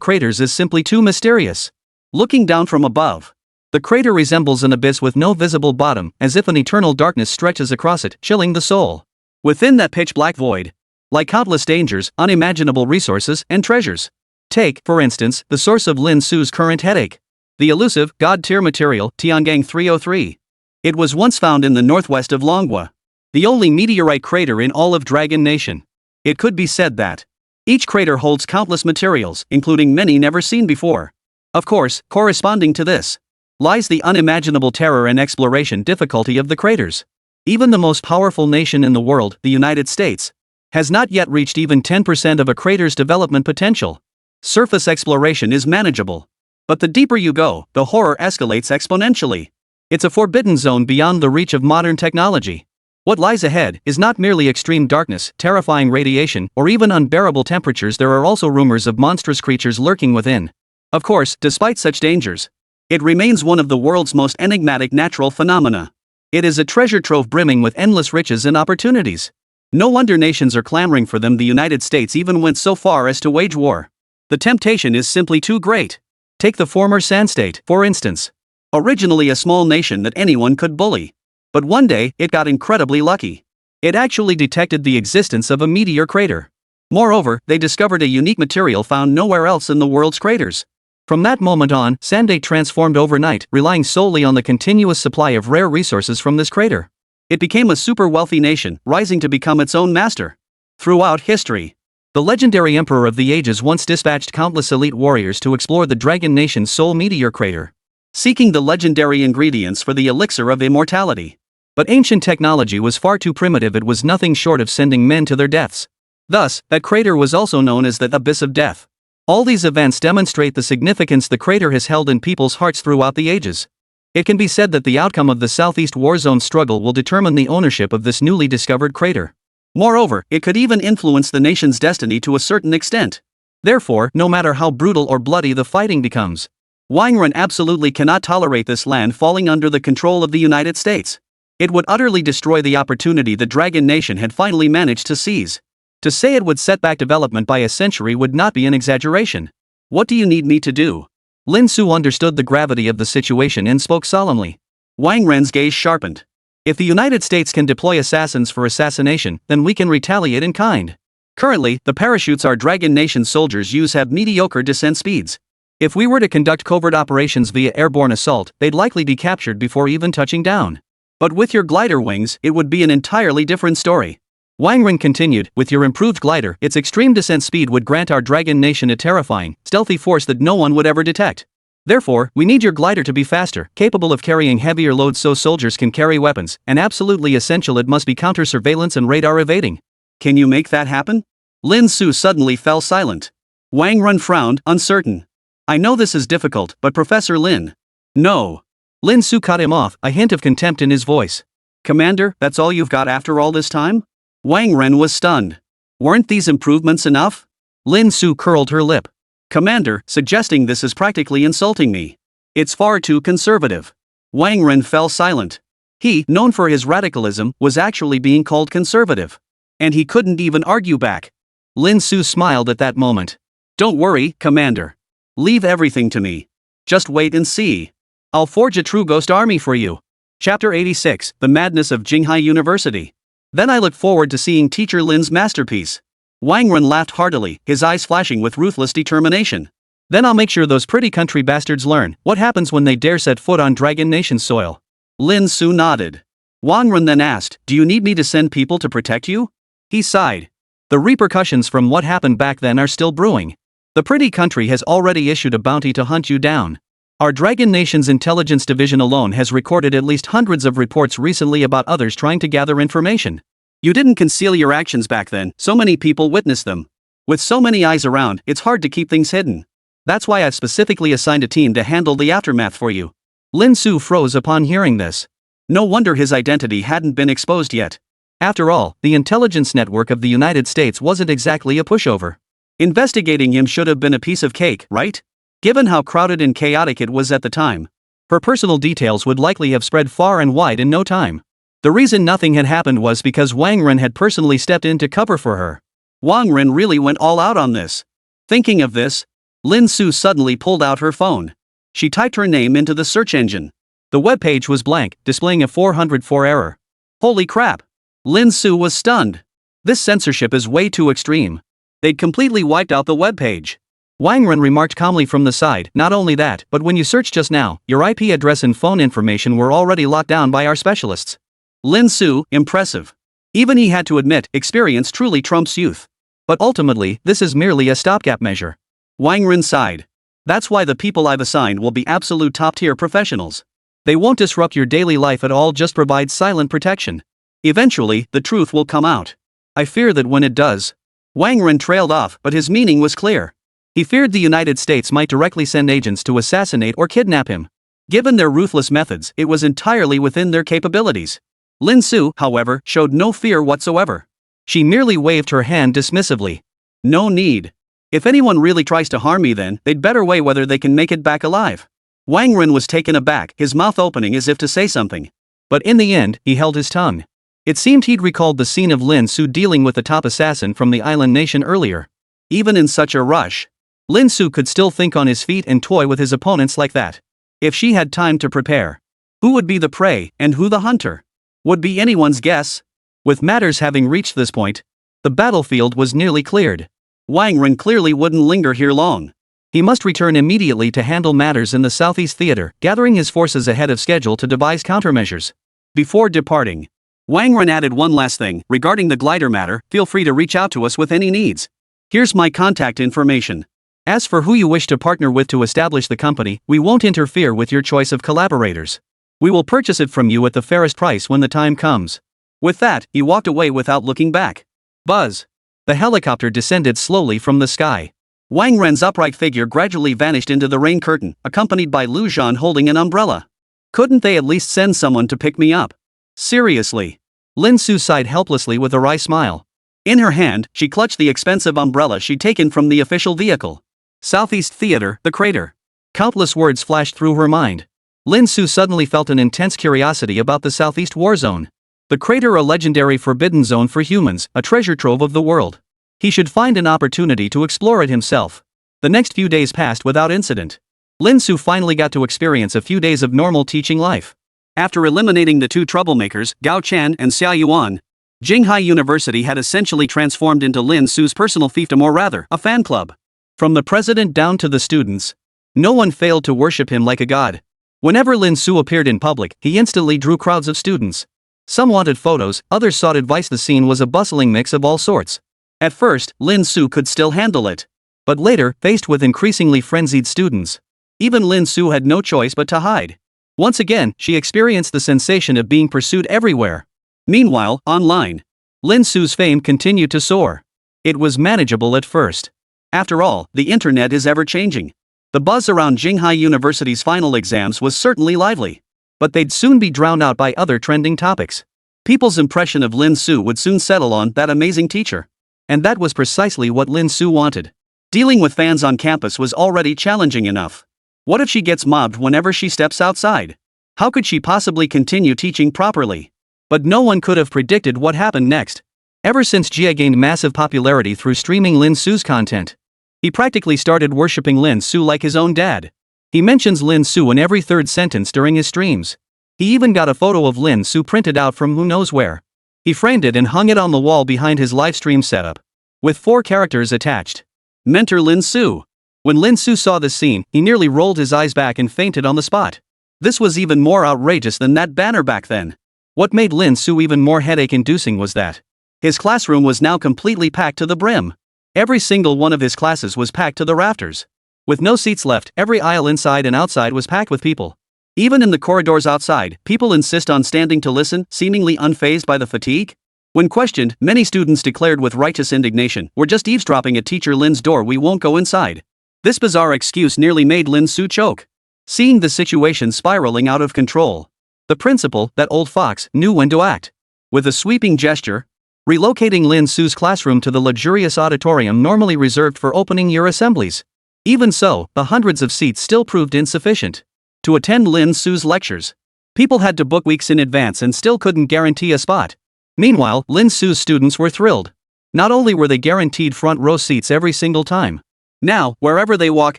craters is simply too mysterious. Looking down from above, the crater resembles an abyss with no visible bottom, as if an eternal darkness stretches across it, chilling the soul. Within that pitch-black void, lie countless dangers, unimaginable resources, and treasures. Take, for instance, the source of Lin Su's current headache. The elusive, god-tier material, Tiangong 303. It was once found in the northwest of Manhwa, the only meteorite crater in all of Dragon Nation. It could be said that each crater holds countless materials, including many never seen before. Of course, corresponding to this lies the unimaginable terror and exploration difficulty of the craters. Even the most powerful nation in the world, the United States, has not yet reached even 10% of a crater's development potential. Surface exploration is manageable. But the deeper you go, the horror escalates exponentially. It's a forbidden zone beyond the reach of modern technology. What lies ahead is not merely extreme darkness, terrifying radiation, or even unbearable temperatures. There are also rumors of monstrous creatures lurking within. Of course, despite such dangers, it remains one of the world's most enigmatic natural phenomena. It is a treasure trove brimming with endless riches and opportunities. No wonder nations are clamoring for them. The United States even went so far as to wage war. The temptation is simply too great. Take the former Sand State, for instance. Originally a small nation that anyone could bully. But one day, it got incredibly lucky. It actually detected the existence of a meteor crater. Moreover, they discovered a unique material found nowhere else in the world's craters. From that moment on, Sanday transformed overnight, relying solely on the continuous supply of rare resources from this crater. It became a super wealthy nation, rising to become its own master. Throughout history, the legendary Emperor of the Ages once dispatched countless elite warriors to explore the Dragon Nation's sole meteor crater, seeking the legendary ingredients for the elixir of immortality. But ancient technology was far too primitive. It was nothing short of sending men to their deaths. Thus, that crater was also known as the Abyss of Death. All these events demonstrate the significance the crater has held in people's hearts throughout the ages. It can be said that the outcome of the Southeast War Zone struggle will determine the ownership of this newly discovered crater. Moreover, it could even influence the nation's destiny to a certain extent. Therefore, no matter how brutal or bloody the fighting becomes, Wangren absolutely cannot tolerate this land falling under the control of the United States. It would utterly destroy the opportunity the Dragon Nation had finally managed to seize. To say it would set back development by a century would not be an exaggeration. What do you need me to do? Lin Su understood the gravity of the situation and spoke solemnly. Wang Ren's gaze sharpened. If the United States can deploy assassins for assassination, then we can retaliate in kind. Currently, the parachutes our Dragon Nation soldiers use have mediocre descent speeds. If we were to conduct covert operations via airborne assault, they'd likely be captured before even touching down. But with your glider wings, it would be an entirely different story. Wang Ren continued, with your improved glider, its extreme descent speed would grant our Dragon Nation a terrifying, stealthy force that no one would ever detect. Therefore, we need your glider to be faster, capable of carrying heavier loads so soldiers can carry weapons, and absolutely essential it must be counter-surveillance and radar evading. Can you make that happen? Lin Su suddenly fell silent. Wang Ren frowned, uncertain. I know this is difficult, but Professor Lin. No. Lin Su cut him off, a hint of contempt in his voice. Commander, that's all you've got after all this time? Wang Ren was stunned. Weren't these improvements enough? Lin Su curled her lip. Commander, suggesting this is practically insulting me. It's far too conservative. Wang Ren fell silent. He, known for his radicalism, was actually being called conservative. And he couldn't even argue back. Lin Su smiled at that moment. Don't worry, Commander. Leave everything to me. Just wait and see. I'll forge a true ghost army for you. Chapter 86, The Madness of Jinghai University. Then I look forward to seeing Teacher Lin's masterpiece. Wang Ren laughed heartily, his eyes flashing with ruthless determination. Then I'll make sure those pretty country bastards learn what happens when they dare set foot on Dragon Nation soil. Lin Su nodded. Wang Ren then asked, do you need me to send people to protect you? He sighed. The repercussions from what happened back then are still brewing. The pretty country has already issued a bounty to hunt you down. Our Dragon Nation's intelligence division alone has recorded at least hundreds of reports recently about others trying to gather information. You didn't conceal your actions back then, so many people witnessed them. With so many eyes around, it's hard to keep things hidden. That's why I've specifically assigned a team to handle the aftermath for you. Lin Su froze upon hearing this. No wonder his identity hadn't been exposed yet. After all, the intelligence network of the United States wasn't exactly a pushover. Investigating him should have been a piece of cake, right? Given how crowded and chaotic it was at the time. Her personal details would likely have spread far and wide in no time. The reason nothing had happened was because Wang Ren had personally stepped in to cover for her. Wang Ren really went all out on this. Thinking of this, Lin Su suddenly pulled out her phone. She typed her name into the search engine. The webpage was blank, displaying a 404 error. Holy crap! Lin Su was stunned. This censorship is way too extreme. They'd completely wiped out the webpage. Wang Ren remarked calmly from the side, not only that, but when you searched just now, your IP address and phone information were already locked down by our specialists. Lin Su, impressive. Even he had to admit, experience truly trumps youth. But ultimately, this is merely a stopgap measure. Wang Ren sighed. That's why the people I've assigned will be absolute top-tier professionals. They won't disrupt your daily life at all, just provide silent protection. Eventually, the truth will come out. I fear that when it does. Wang Ren trailed off, but his meaning was clear. He feared the United States might directly send agents to assassinate or kidnap him. Given their ruthless methods, it was entirely within their capabilities. Lin Su, however, showed no fear whatsoever. She merely waved her hand dismissively. No need. If anyone really tries to harm me, then they'd better weigh whether they can make it back alive. Wang Ren was taken aback, his mouth opening as if to say something. But in the end, he held his tongue. It seemed he'd recalled the scene of Lin Su dealing with the top assassin from the island nation earlier. Even in such a rush, Lin Su could still think on his feet and toy with his opponents like that. If she had time to prepare, who would be the prey and who the hunter? Would be anyone's guess. With matters having reached this point, the battlefield was nearly cleared. Wang Ren clearly wouldn't linger here long. He must return immediately to handle matters in the Southeast Theater, gathering his forces ahead of schedule to devise countermeasures. Before departing, Wang Ren added one last thing, regarding the glider matter, feel free to reach out to us with any needs. Here's my contact information. As for who you wish to partner with to establish the company, we won't interfere with your choice of collaborators. We will purchase it from you at the fairest price when the time comes. With that, he walked away without looking back. Buzz. The helicopter descended slowly from the sky. Wang Ren's upright figure gradually vanished into the rain curtain, accompanied by Lu Zhan holding an umbrella. Couldn't they at least send someone to pick me up? Seriously. Lin Su sighed helplessly with a wry smile. In her hand, she clutched the expensive umbrella she'd taken from the official vehicle. Southeast Theater, the crater. Countless words flashed through her mind. Lin Su suddenly felt an intense curiosity about the Southeast War Zone. The crater, a legendary forbidden zone for humans, a treasure trove of the world. He should find an opportunity to explore it himself. The next few days passed without incident. Lin Su finally got to experience a few days of normal teaching life. After eliminating the two troublemakers, Gao Chan and Xia Yuan, Jinghai University had essentially transformed into Lin Su's personal fiefdom, or rather, a fan club. From the president down to the students, no one failed to worship him like a god. Whenever Lin Su appeared in public, he instantly drew crowds of students. Some wanted photos, others sought advice. The scene was a bustling mix of all sorts. At first, Lin Su could still handle it. But later, faced with increasingly frenzied students, even Lin Su had no choice but to hide. Once again, she experienced the sensation of being pursued everywhere. Meanwhile, online, Lin Su's fame continued to soar. It was manageable at first. After all, the internet is ever-changing. The buzz around Jinghai University's final exams was certainly lively. But they'd soon be drowned out by other trending topics. People's impression of Lin Su would soon settle on that amazing teacher. And that was precisely what Lin Su wanted. Dealing with fans on campus was already challenging enough. What if she gets mobbed whenever she steps outside? How could she possibly continue teaching properly? But no one could have predicted what happened next. Ever since Jia gained massive popularity through streaming Lin Su's content, he practically started worshipping Lin Su like his own dad. He mentions Lin Su in every third sentence during his streams. He even got a photo of Lin Su printed out from who knows where. He framed it and hung it on the wall behind his livestream setup, with 4 characters attached. Mentor Lin Su. When Lin Su saw this scene, he nearly rolled his eyes back and fainted on the spot. This was even more outrageous than that banner back then. What made Lin Su even more headache-inducing was that his classroom was now completely packed to the brim. Every single one of his classes was packed to the rafters. With no seats left, every aisle inside and outside was packed with people. Even in the corridors outside, people insist on standing to listen, seemingly unfazed by the fatigue. When questioned, many students declared with righteous indignation, "We're just eavesdropping at Teacher Lin's door, we won't go inside." This bizarre excuse nearly made Lin Su choke. Seeing the situation spiraling out of control, the principal, that old fox, knew when to act. With a sweeping gesture, relocating Lin Su's classroom to the luxurious auditorium normally reserved for opening year assemblies. Even so, the hundreds of seats still proved insufficient to attend Lin Su's lectures. People had to book weeks in advance and still couldn't guarantee a spot. Meanwhile, Lin Su's students were thrilled. Not only were they guaranteed front row seats every single time. Now, wherever they walk,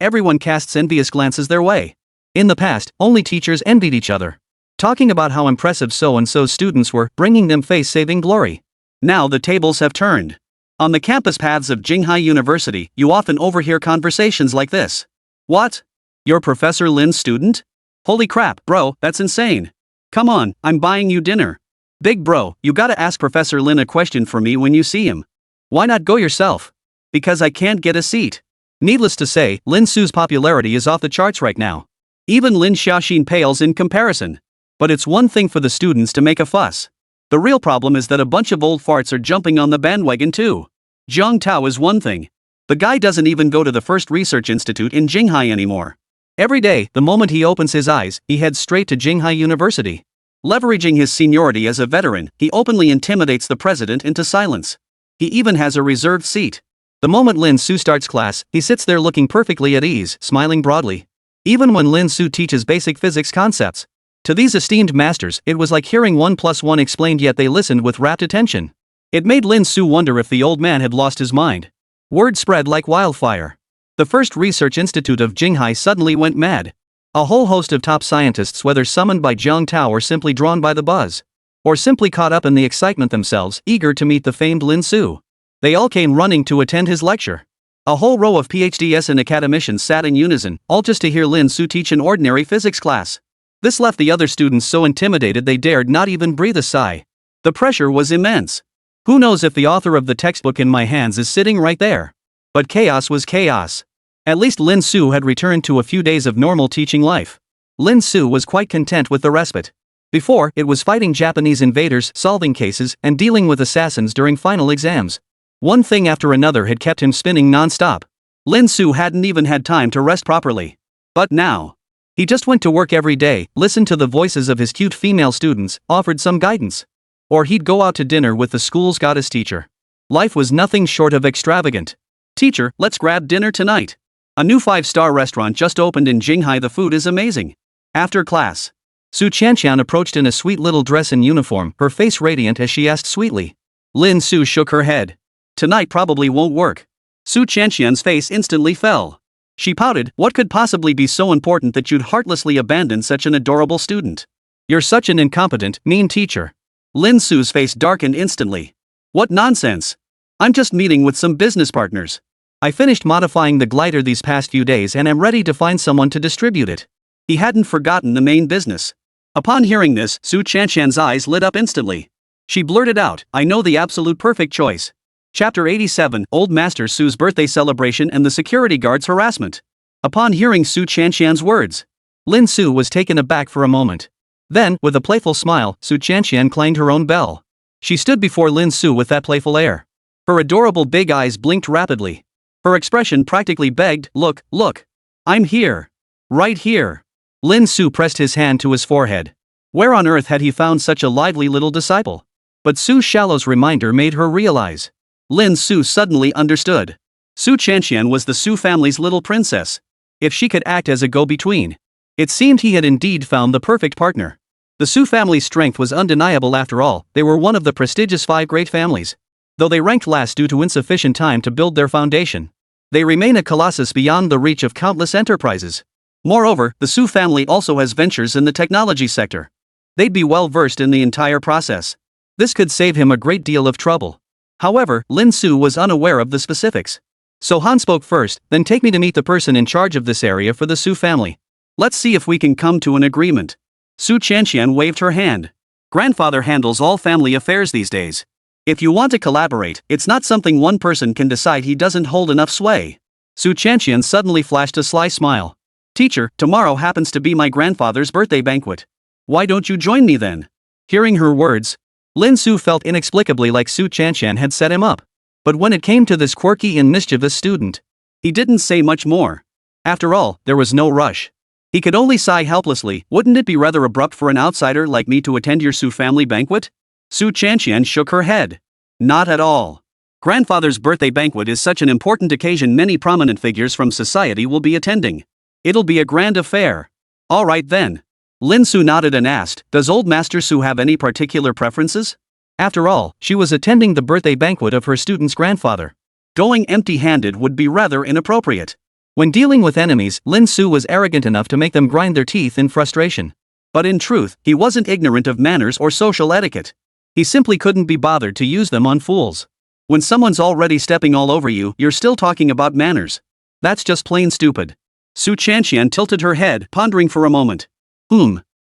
everyone casts envious glances their way. In the past, only teachers envied each other, talking about how impressive so-and-so's students were, bringing them face-saving glory. Now the tables have turned. On the campus paths of Jinghai University, you often overhear conversations like this. What? You're Professor Lin's student? Holy crap, bro, that's insane. Come on, I'm buying you dinner. Big bro, you gotta ask Professor Lin a question for me when you see him. Why not go yourself? Because I can't get a seat. Needless to say, Lin Su's popularity is off the charts right now. Even Lin Xiaoxin pales in comparison. But it's one thing for the students to make a fuss. The real problem is that a bunch of old farts are jumping on the bandwagon too. Zhang Tao is one thing. The guy doesn't even go to the first research institute in Jinghai anymore. Every day, the moment he opens his eyes, he heads straight to Jinghai University. Leveraging his seniority as a veteran, he openly intimidates the president into silence. He even has a reserved seat. The moment Lin Su starts class, he sits there looking perfectly at ease, smiling broadly. Even when Lin Su teaches basic physics concepts, to these esteemed masters, it was like hearing 1 + 1 explained, yet they listened with rapt attention. It made Lin Su wonder if the old man had lost his mind. Word spread like wildfire. The first research institute of Jinghai suddenly went mad. A whole host of top scientists, whether summoned by Zhang Tao or simply drawn by the buzz, or simply caught up in the excitement themselves, eager to meet the famed Lin Su. They all came running to attend his lecture. A whole row of PhDs and academicians sat in unison, all just to hear Lin Su teach an ordinary physics class. This left the other students so intimidated they dared not even breathe a sigh. The pressure was immense. Who knows if the author of the textbook in my hands is sitting right there? But chaos was chaos. At least Lin Su had returned to a few days of normal teaching life. Lin Su was quite content with the respite. Before, it was fighting Japanese invaders, solving cases, and dealing with assassins during final exams. One thing after another had kept him spinning non-stop. Lin Su hadn't even had time to rest properly. But now, he just went to work every day, listened to the voices of his cute female students, offered some guidance. Or he'd go out to dinner with the school's goddess teacher. Life was nothing short of extravagant. Teacher, let's grab dinner tonight. A new 5-star restaurant just opened in Jinghai. The food is amazing. After class, Su Qianqian approached in a sweet little dress and uniform, her face radiant as she asked sweetly. Lin Su shook her head. Tonight probably won't work. Su Qianqian's face instantly fell. She pouted, what could possibly be so important that you'd heartlessly abandon such an adorable student? You're such an incompetent, mean teacher. Lin Su's face darkened instantly. What nonsense! I'm just meeting with some business partners. I finished modifying the glider these past few days and am ready to find someone to distribute it. He hadn't forgotten the main business. Upon hearing this, Su Qianqian's eyes lit up instantly. She blurted out, I know the absolute perfect choice. Chapter 87, Old Master Su's Birthday Celebration and the Security Guard's Harassment. Upon hearing Su Qianqian's words, Lin Su was taken aback for a moment. Then, with a playful smile, Su Qianqian clanged her own bell. She stood before Lin Su with that playful air. Her adorable big eyes blinked rapidly. Her expression practically begged, look, look. I'm here. Right here. Lin Su pressed his hand to his forehead. Where on earth had he found such a lively little disciple? But Su Shallow's reminder made her realize. Lin Su suddenly understood. Su Qianqian was the Su family's little princess. If she could act as a go-between, it seemed he had indeed found the perfect partner. The Su family's strength was undeniable. After all, they were one of the prestigious 5 great families. Though they ranked last due to insufficient time to build their foundation, they remain a colossus beyond the reach of countless enterprises. Moreover, the Su family also has ventures in the technology sector. They'd be well versed in the entire process. This could save him a great deal of trouble. However, Lin Su was unaware of the specifics. So Han spoke first, then take me to meet the person in charge of this area for the Su family. Let's see if we can come to an agreement. Su Qianqian waved her hand. Grandfather handles all family affairs these days. If you want to collaborate, it's not something one person can decide. He doesn't hold enough sway. Su Qianqian suddenly flashed a sly smile. Teacher, tomorrow happens to be my grandfather's birthday banquet. Why don't you join me then? Hearing her words, Lin Su felt inexplicably like Su Qianqian had set him up. But when it came to this quirky and mischievous student, he didn't say much more. After all, there was no rush. He could only sigh helplessly. Wouldn't it be rather abrupt for an outsider like me to attend your Su family banquet? Su Chanqian shook her head. Not at all. Grandfather's birthday banquet is such an important occasion, many prominent figures from society will be attending. It'll be a grand affair. Alright then. Lin Su nodded and asked, does old Master Su have any particular preferences? After all, she was attending the birthday banquet of her student's grandfather. Going empty-handed would be rather inappropriate. When dealing with enemies, Lin Su was arrogant enough to make them grind their teeth in frustration. But in truth, he wasn't ignorant of manners or social etiquette. He simply couldn't be bothered to use them on fools. When someone's already stepping all over you, you're still talking about manners. That's just plain stupid. Su Chanqian tilted her head, pondering for a moment.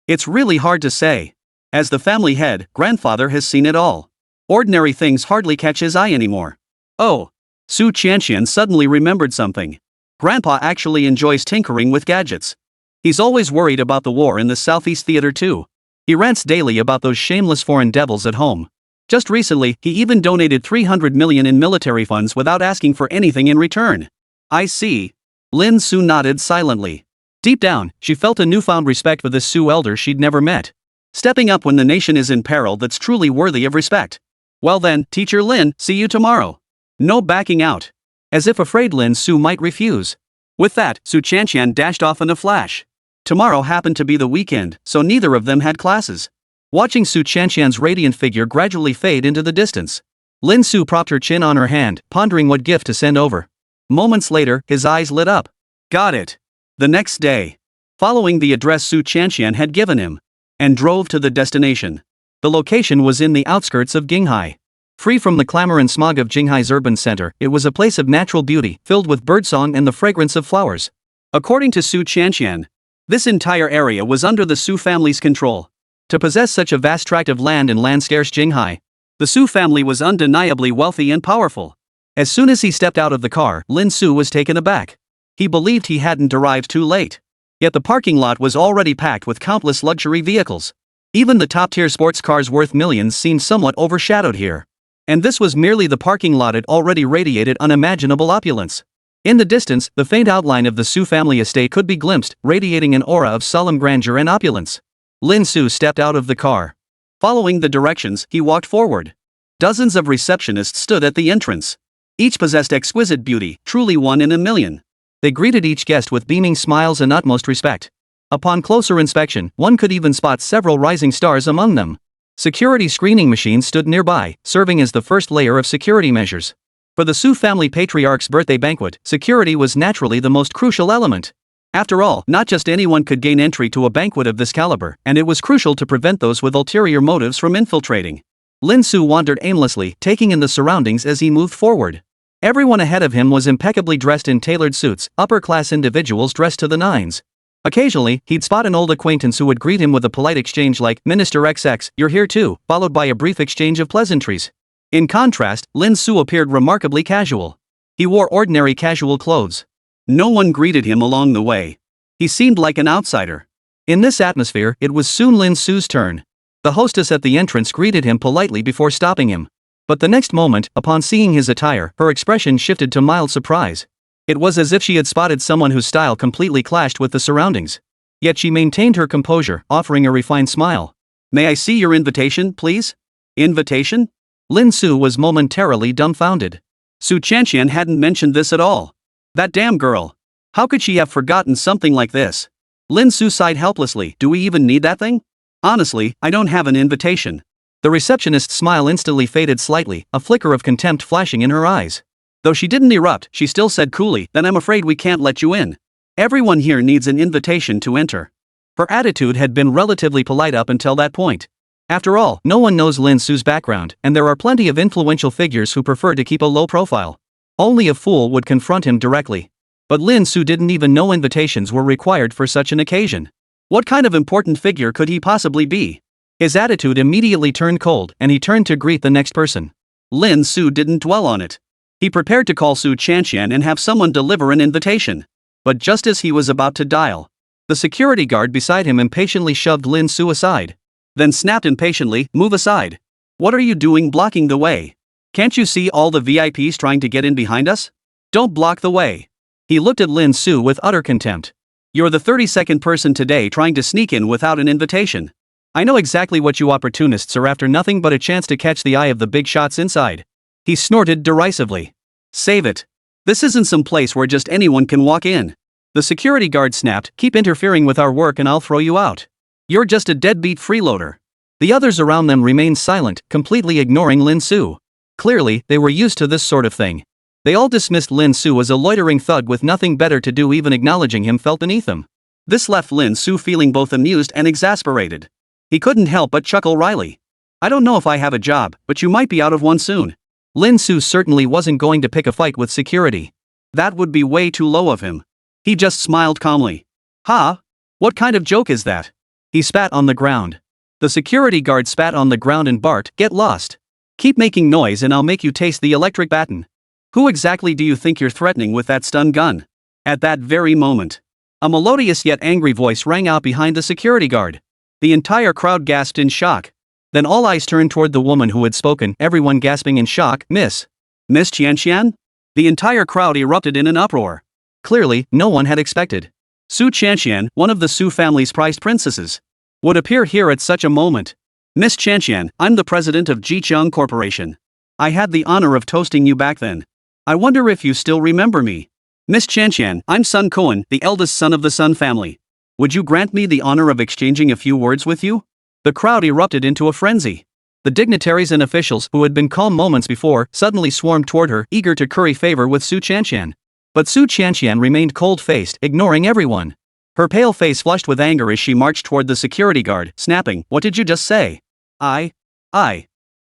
It's really hard to say. As the family head, grandfather has seen it all. Ordinary things hardly catch his eye anymore. Oh. Su Chanqian suddenly remembered something. Grandpa actually enjoys tinkering with gadgets. He's always worried about the war in the Southeast Theater too. He rants daily about those shameless foreign devils at home. Just recently, he even donated 300 million in military funds without asking for anything in return. I see. Lin Su nodded silently. Deep down, she felt a newfound respect for this Su elder she'd never met. Stepping up when the nation is in peril, that's truly worthy of respect. Well then, Teacher Lin, see you tomorrow. No backing out. As if afraid Lin Su might refuse. With that, Su Chanqian dashed off in a flash. Tomorrow happened to be the weekend, so neither of them had classes. Watching Su Chanqian's radiant figure gradually fade into the distance, Lin Su propped her chin on her hand, pondering what gift to send over. Moments later, his eyes lit up. Got it. The next day, following the address Su Chanqian had given him, and drove to the destination. The location was in the outskirts of Qinghai. Free from the clamor and smog of Qinghai's urban center, it was a place of natural beauty, filled with birdsong and the fragrance of flowers. According to Su Chanqian, this entire area was under the Su family's control. To possess such a vast tract of land in land-scarce Qinghai, the Su family was undeniably wealthy and powerful. As soon as he stepped out of the car, Lin Su was taken aback. He believed he hadn't arrived too late. Yet the parking lot was already packed with countless luxury vehicles. Even the top-tier sports cars worth millions seemed somewhat overshadowed here. And this was merely the parking lot. It already radiated unimaginable opulence. In the distance, the faint outline of the Su family estate could be glimpsed, radiating an aura of solemn grandeur and opulence. Lin Su stepped out of the car. Following the directions, he walked forward. Dozens of receptionists stood at the entrance. Each possessed exquisite beauty, truly one in a million. They greeted each guest with beaming smiles and utmost respect. Upon closer inspection, one could even spot several rising stars among them. Security screening machines stood nearby, serving as the first layer of security measures. For the Su family patriarch's birthday banquet, security was naturally the most crucial element. After all, not just anyone could gain entry to a banquet of this caliber, and it was crucial to prevent those with ulterior motives from infiltrating. Lin Su wandered aimlessly, taking in the surroundings as he moved forward. Everyone ahead of him was impeccably dressed in tailored suits, upper-class individuals dressed to the nines. Occasionally, he'd spot an old acquaintance who would greet him with a polite exchange like, "Minister XX, you're here too," followed by a brief exchange of pleasantries. In contrast, Lin Su appeared remarkably casual. He wore ordinary casual clothes. No one greeted him along the way. He seemed like an outsider. In this atmosphere, it was soon Lin Su's turn. The hostess at the entrance greeted him politely before stopping him. But the next moment, upon seeing his attire, her expression shifted to mild surprise. It was as if she had spotted someone whose style completely clashed with the surroundings. Yet she maintained her composure, offering a refined smile. "May I see your invitation, please?" Invitation? Lin Su was momentarily dumbfounded. Su Chanqian hadn't mentioned this at all. That damn girl. How could she have forgotten something like this? Lin Su sighed helplessly. Do we even need that thing? Honestly, I don't have an invitation. The receptionist's smile instantly faded slightly, a flicker of contempt flashing in her eyes. Though she didn't erupt, she still said coolly, "Then I'm afraid we can't let you in. Everyone here needs an invitation to enter." Her attitude had been relatively polite up until that point. After all, no one knows Lin Su's background, and there are plenty of influential figures who prefer to keep a low profile. Only a fool would confront him directly. But Lin Su didn't even know invitations were required for such an occasion. What kind of important figure could he possibly be? His attitude immediately turned cold, and he turned to greet the next person. Lin Su didn't dwell on it. He prepared to call Su Chanqian and have someone deliver an invitation. But just as he was about to dial, the security guard beside him impatiently shoved Lin Su aside. Then snapped impatiently, "Move aside. What are you doing blocking the way? Can't you see all the VIPs trying to get in behind us? Don't block the way." He looked at Lin Su with utter contempt. "You're the 32nd person today trying to sneak in without an invitation. I know exactly what you opportunists are after, nothing but a chance to catch the eye of the big shots inside. He snorted derisively. Save it. This isn't some place where just anyone can walk in. The security guard snapped, keep interfering with our work and I'll throw you out. You're just a deadbeat freeloader. The others around them remained silent, completely ignoring Lin Su. Clearly, they were used to this sort of thing. They all dismissed Lin Su as a loitering thug with nothing better to do, even acknowledging him felt beneath them. This left Lin Su feeling both amused and exasperated. He couldn't help but chuckle wryly. I don't know if I have a job, but you might be out of one soon. Lin Su certainly wasn't going to pick a fight with security. That would be way too low of him. He just smiled calmly. Ha? What kind of joke is that? He spat on the ground. The security guard spat on the ground and barked, get lost. Keep making noise and I'll make you taste the electric baton. Who exactly do you think you're threatening with that stun gun? At that very moment, a melodious yet angry voice rang out behind the security guard. The entire crowd gasped in shock. Then all eyes turned toward the woman who had spoken, everyone gasping in shock, Miss Qianqian? The entire crowd erupted in an uproar. Clearly, no one had expected Su Qianqian, one of the Su family's prized princesses, would appear here at such a moment. Miss Qianqian, I'm the president of Jicheng Corporation. I had the honor of toasting you back then. I wonder if you still remember me. Miss Qianqian, I'm Sun Koan, the eldest son of the Sun family. Would you grant me the honor of exchanging a few words with you? The crowd erupted into a frenzy. The dignitaries and officials who had been calm moments before suddenly swarmed toward her, eager to curry favor with Su Qianqian. But Su Qianqian remained cold-faced, ignoring everyone. Her pale face flushed with anger as she marched toward the security guard, snapping, What did you just say? I.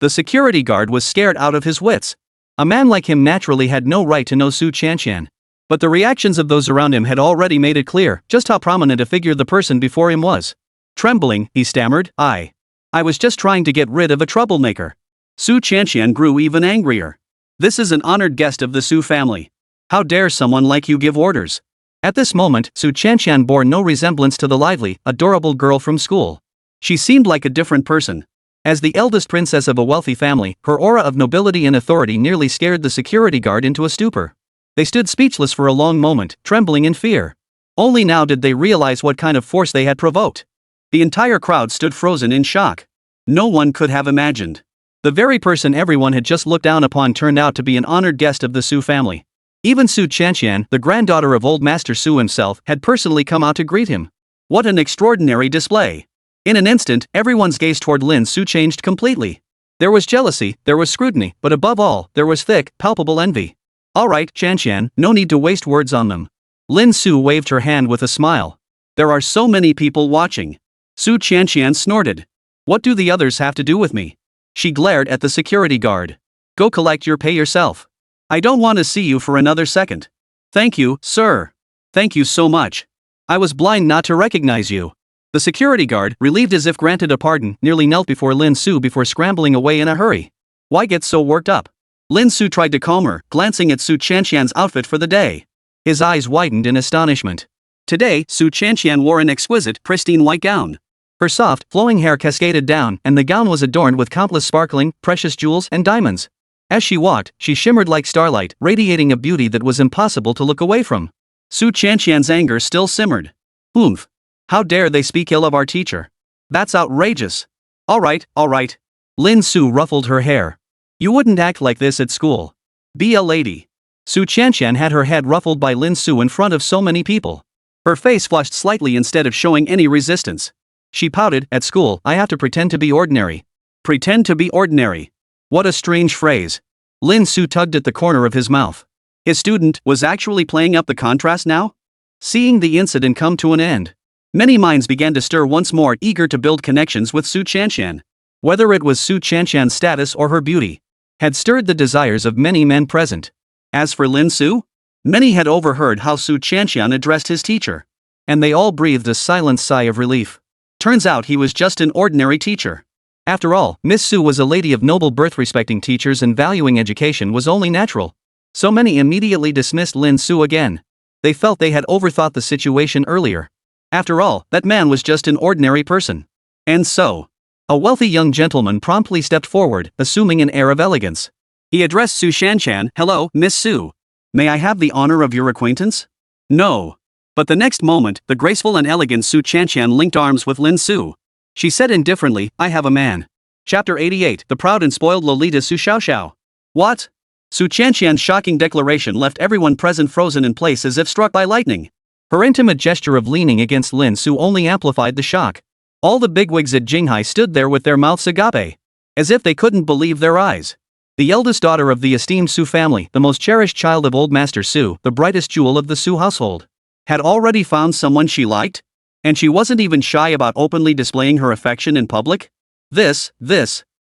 The security guard was scared out of his wits. A man like him naturally had no right to know Su Qianqian. But the reactions of those around him had already made it clear just how prominent a figure the person before him was. Trembling, he stammered, I was just trying to get rid of a troublemaker. Su Qianqian grew even angrier. This is an honored guest of the Su family. How dare someone like you give orders? At this moment, Su Qianqian bore no resemblance to the lively, adorable girl from school. She seemed like a different person. As the eldest princess of a wealthy family, her aura of nobility and authority nearly scared the security guard into a stupor. They stood speechless for a long moment, trembling in fear. Only now did they realize what kind of force they had provoked. The entire crowd stood frozen in shock. No one could have imagined. The very person everyone had just looked down upon turned out to be an honored guest of the Su family. Even Su Qianqian, the granddaughter of old Master Su himself, had personally come out to greet him. What an extraordinary display! In an instant, everyone's gaze toward Lin Su changed completely. There was jealousy, there was scrutiny, but above all, there was thick, palpable envy. Alright, Qianqian, no need to waste words on them. Lin Su waved her hand with a smile. There are so many people watching. Su Qianqian snorted. What do the others have to do with me? She glared at the security guard. Go collect your pay yourself. I don't want to see you for another second. Thank you, sir. Thank you so much. I was blind not to recognize you. The security guard, relieved as if granted a pardon, nearly knelt before Lin Su before scrambling away in a hurry. Why get so worked up? Lin Su tried to calm her, glancing at Su Qianqian's outfit for the day. His eyes widened in astonishment. Today, Su Qianqian wore an exquisite, pristine white gown. Her soft, flowing hair cascaded down, and the gown was adorned with countless sparkling, precious jewels and diamonds. As she walked, she shimmered like starlight, radiating a beauty that was impossible to look away from. Su Qianqian's anger still simmered. Oomph! How dare they speak ill of our teacher? That's outrageous. Alright. Lin Su ruffled her hair. You wouldn't act like this at school. Be a lady. Su Qianqian had her head ruffled by Lin Su in front of so many people. Her face flushed slightly instead of showing any resistance. She pouted, at school, I have to pretend to be ordinary. Pretend to be ordinary. What a strange phrase. Lin Su tugged at the corner of his mouth. His student was actually playing up the contrast now? Seeing the incident come to an end, many minds began to stir once more, eager to build connections with Su Qianqian. Whether it was Su Qianqian's status or her beauty, had stirred the desires of many men present. As for Lin Su, many had overheard how Su Qianqian addressed his teacher, and they all breathed a silent sigh of relief. Turns out he was just an ordinary teacher. After all, Miss Su was a lady of noble birth, respecting teachers and valuing education was only natural. So many immediately dismissed Lin Su again. They felt they had overthought the situation earlier. After all, that man was just an ordinary person. And so, a wealthy young gentleman promptly stepped forward, assuming an air of elegance. He addressed Su Qianqian, Hello, Miss Su. May I have the honor of your acquaintance? No. But the next moment, the graceful and elegant Su Qianqian linked arms with Lin Su. She said indifferently, I have a man. Chapter 88, The Proud and Spoiled Lolita Su Xiaoxiao. What? Su Qianqian's shocking declaration left everyone present frozen in place as if struck by lightning. Her intimate gesture of leaning against Lin Su only amplified the shock. All the bigwigs at Jinghai stood there with their mouths agape, as if they couldn't believe their eyes. The eldest daughter of the esteemed Su family, the most cherished child of Old Master Su, the brightest jewel of the Su household, had already found someone she liked? And she wasn't even shy about openly displaying her affection in public? This.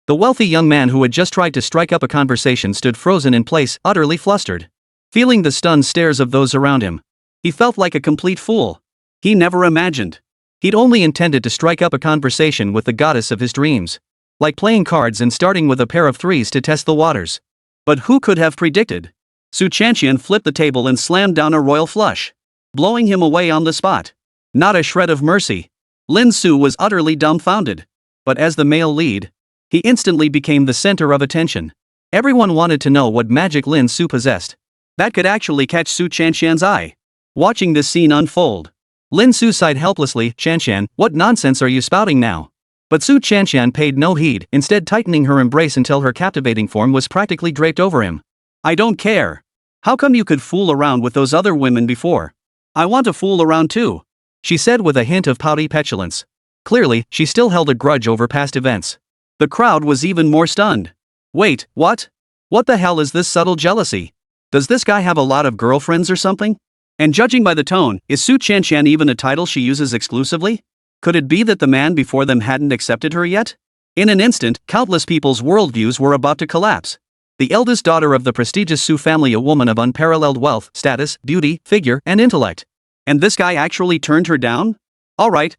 The wealthy young man who had just tried to strike up a conversation stood frozen in place, utterly flustered. Feeling the stunned stares of those around him, he felt like a complete fool. He never imagined. He'd only intended to strike up a conversation with the goddess of his dreams. Like playing cards and starting with a pair of threes to test the waters. But who could have predicted? Su Qianqian flipped the table and slammed down a royal flush, blowing him away on the spot. Not a shred of mercy. Lin Su was utterly dumbfounded. But as the male lead, he instantly became the center of attention. Everyone wanted to know what magic Lin Su possessed that could actually catch Su Qianqian's eye. Watching this scene unfold, Lin Su sighed helplessly, Qianqian, what nonsense are you spouting now? But Su Qianqian paid no heed, instead tightening her embrace until her captivating form was practically draped over him. I don't care. How come you could fool around with those other women before? I want to fool around too, she said with a hint of pouty petulance. Clearly, she still held a grudge over past events. The crowd was even more stunned. Wait, what? What the hell is this subtle jealousy? Does this guy have a lot of girlfriends or something? And judging by the tone, is Su Qianqian even a title she uses exclusively? Could it be that the man before them hadn't accepted her yet? In an instant, countless people's worldviews were about to collapse. The eldest daughter of the prestigious Su family, a woman of unparalleled wealth, status, beauty, figure, and intellect. And this guy actually turned her down? Alright.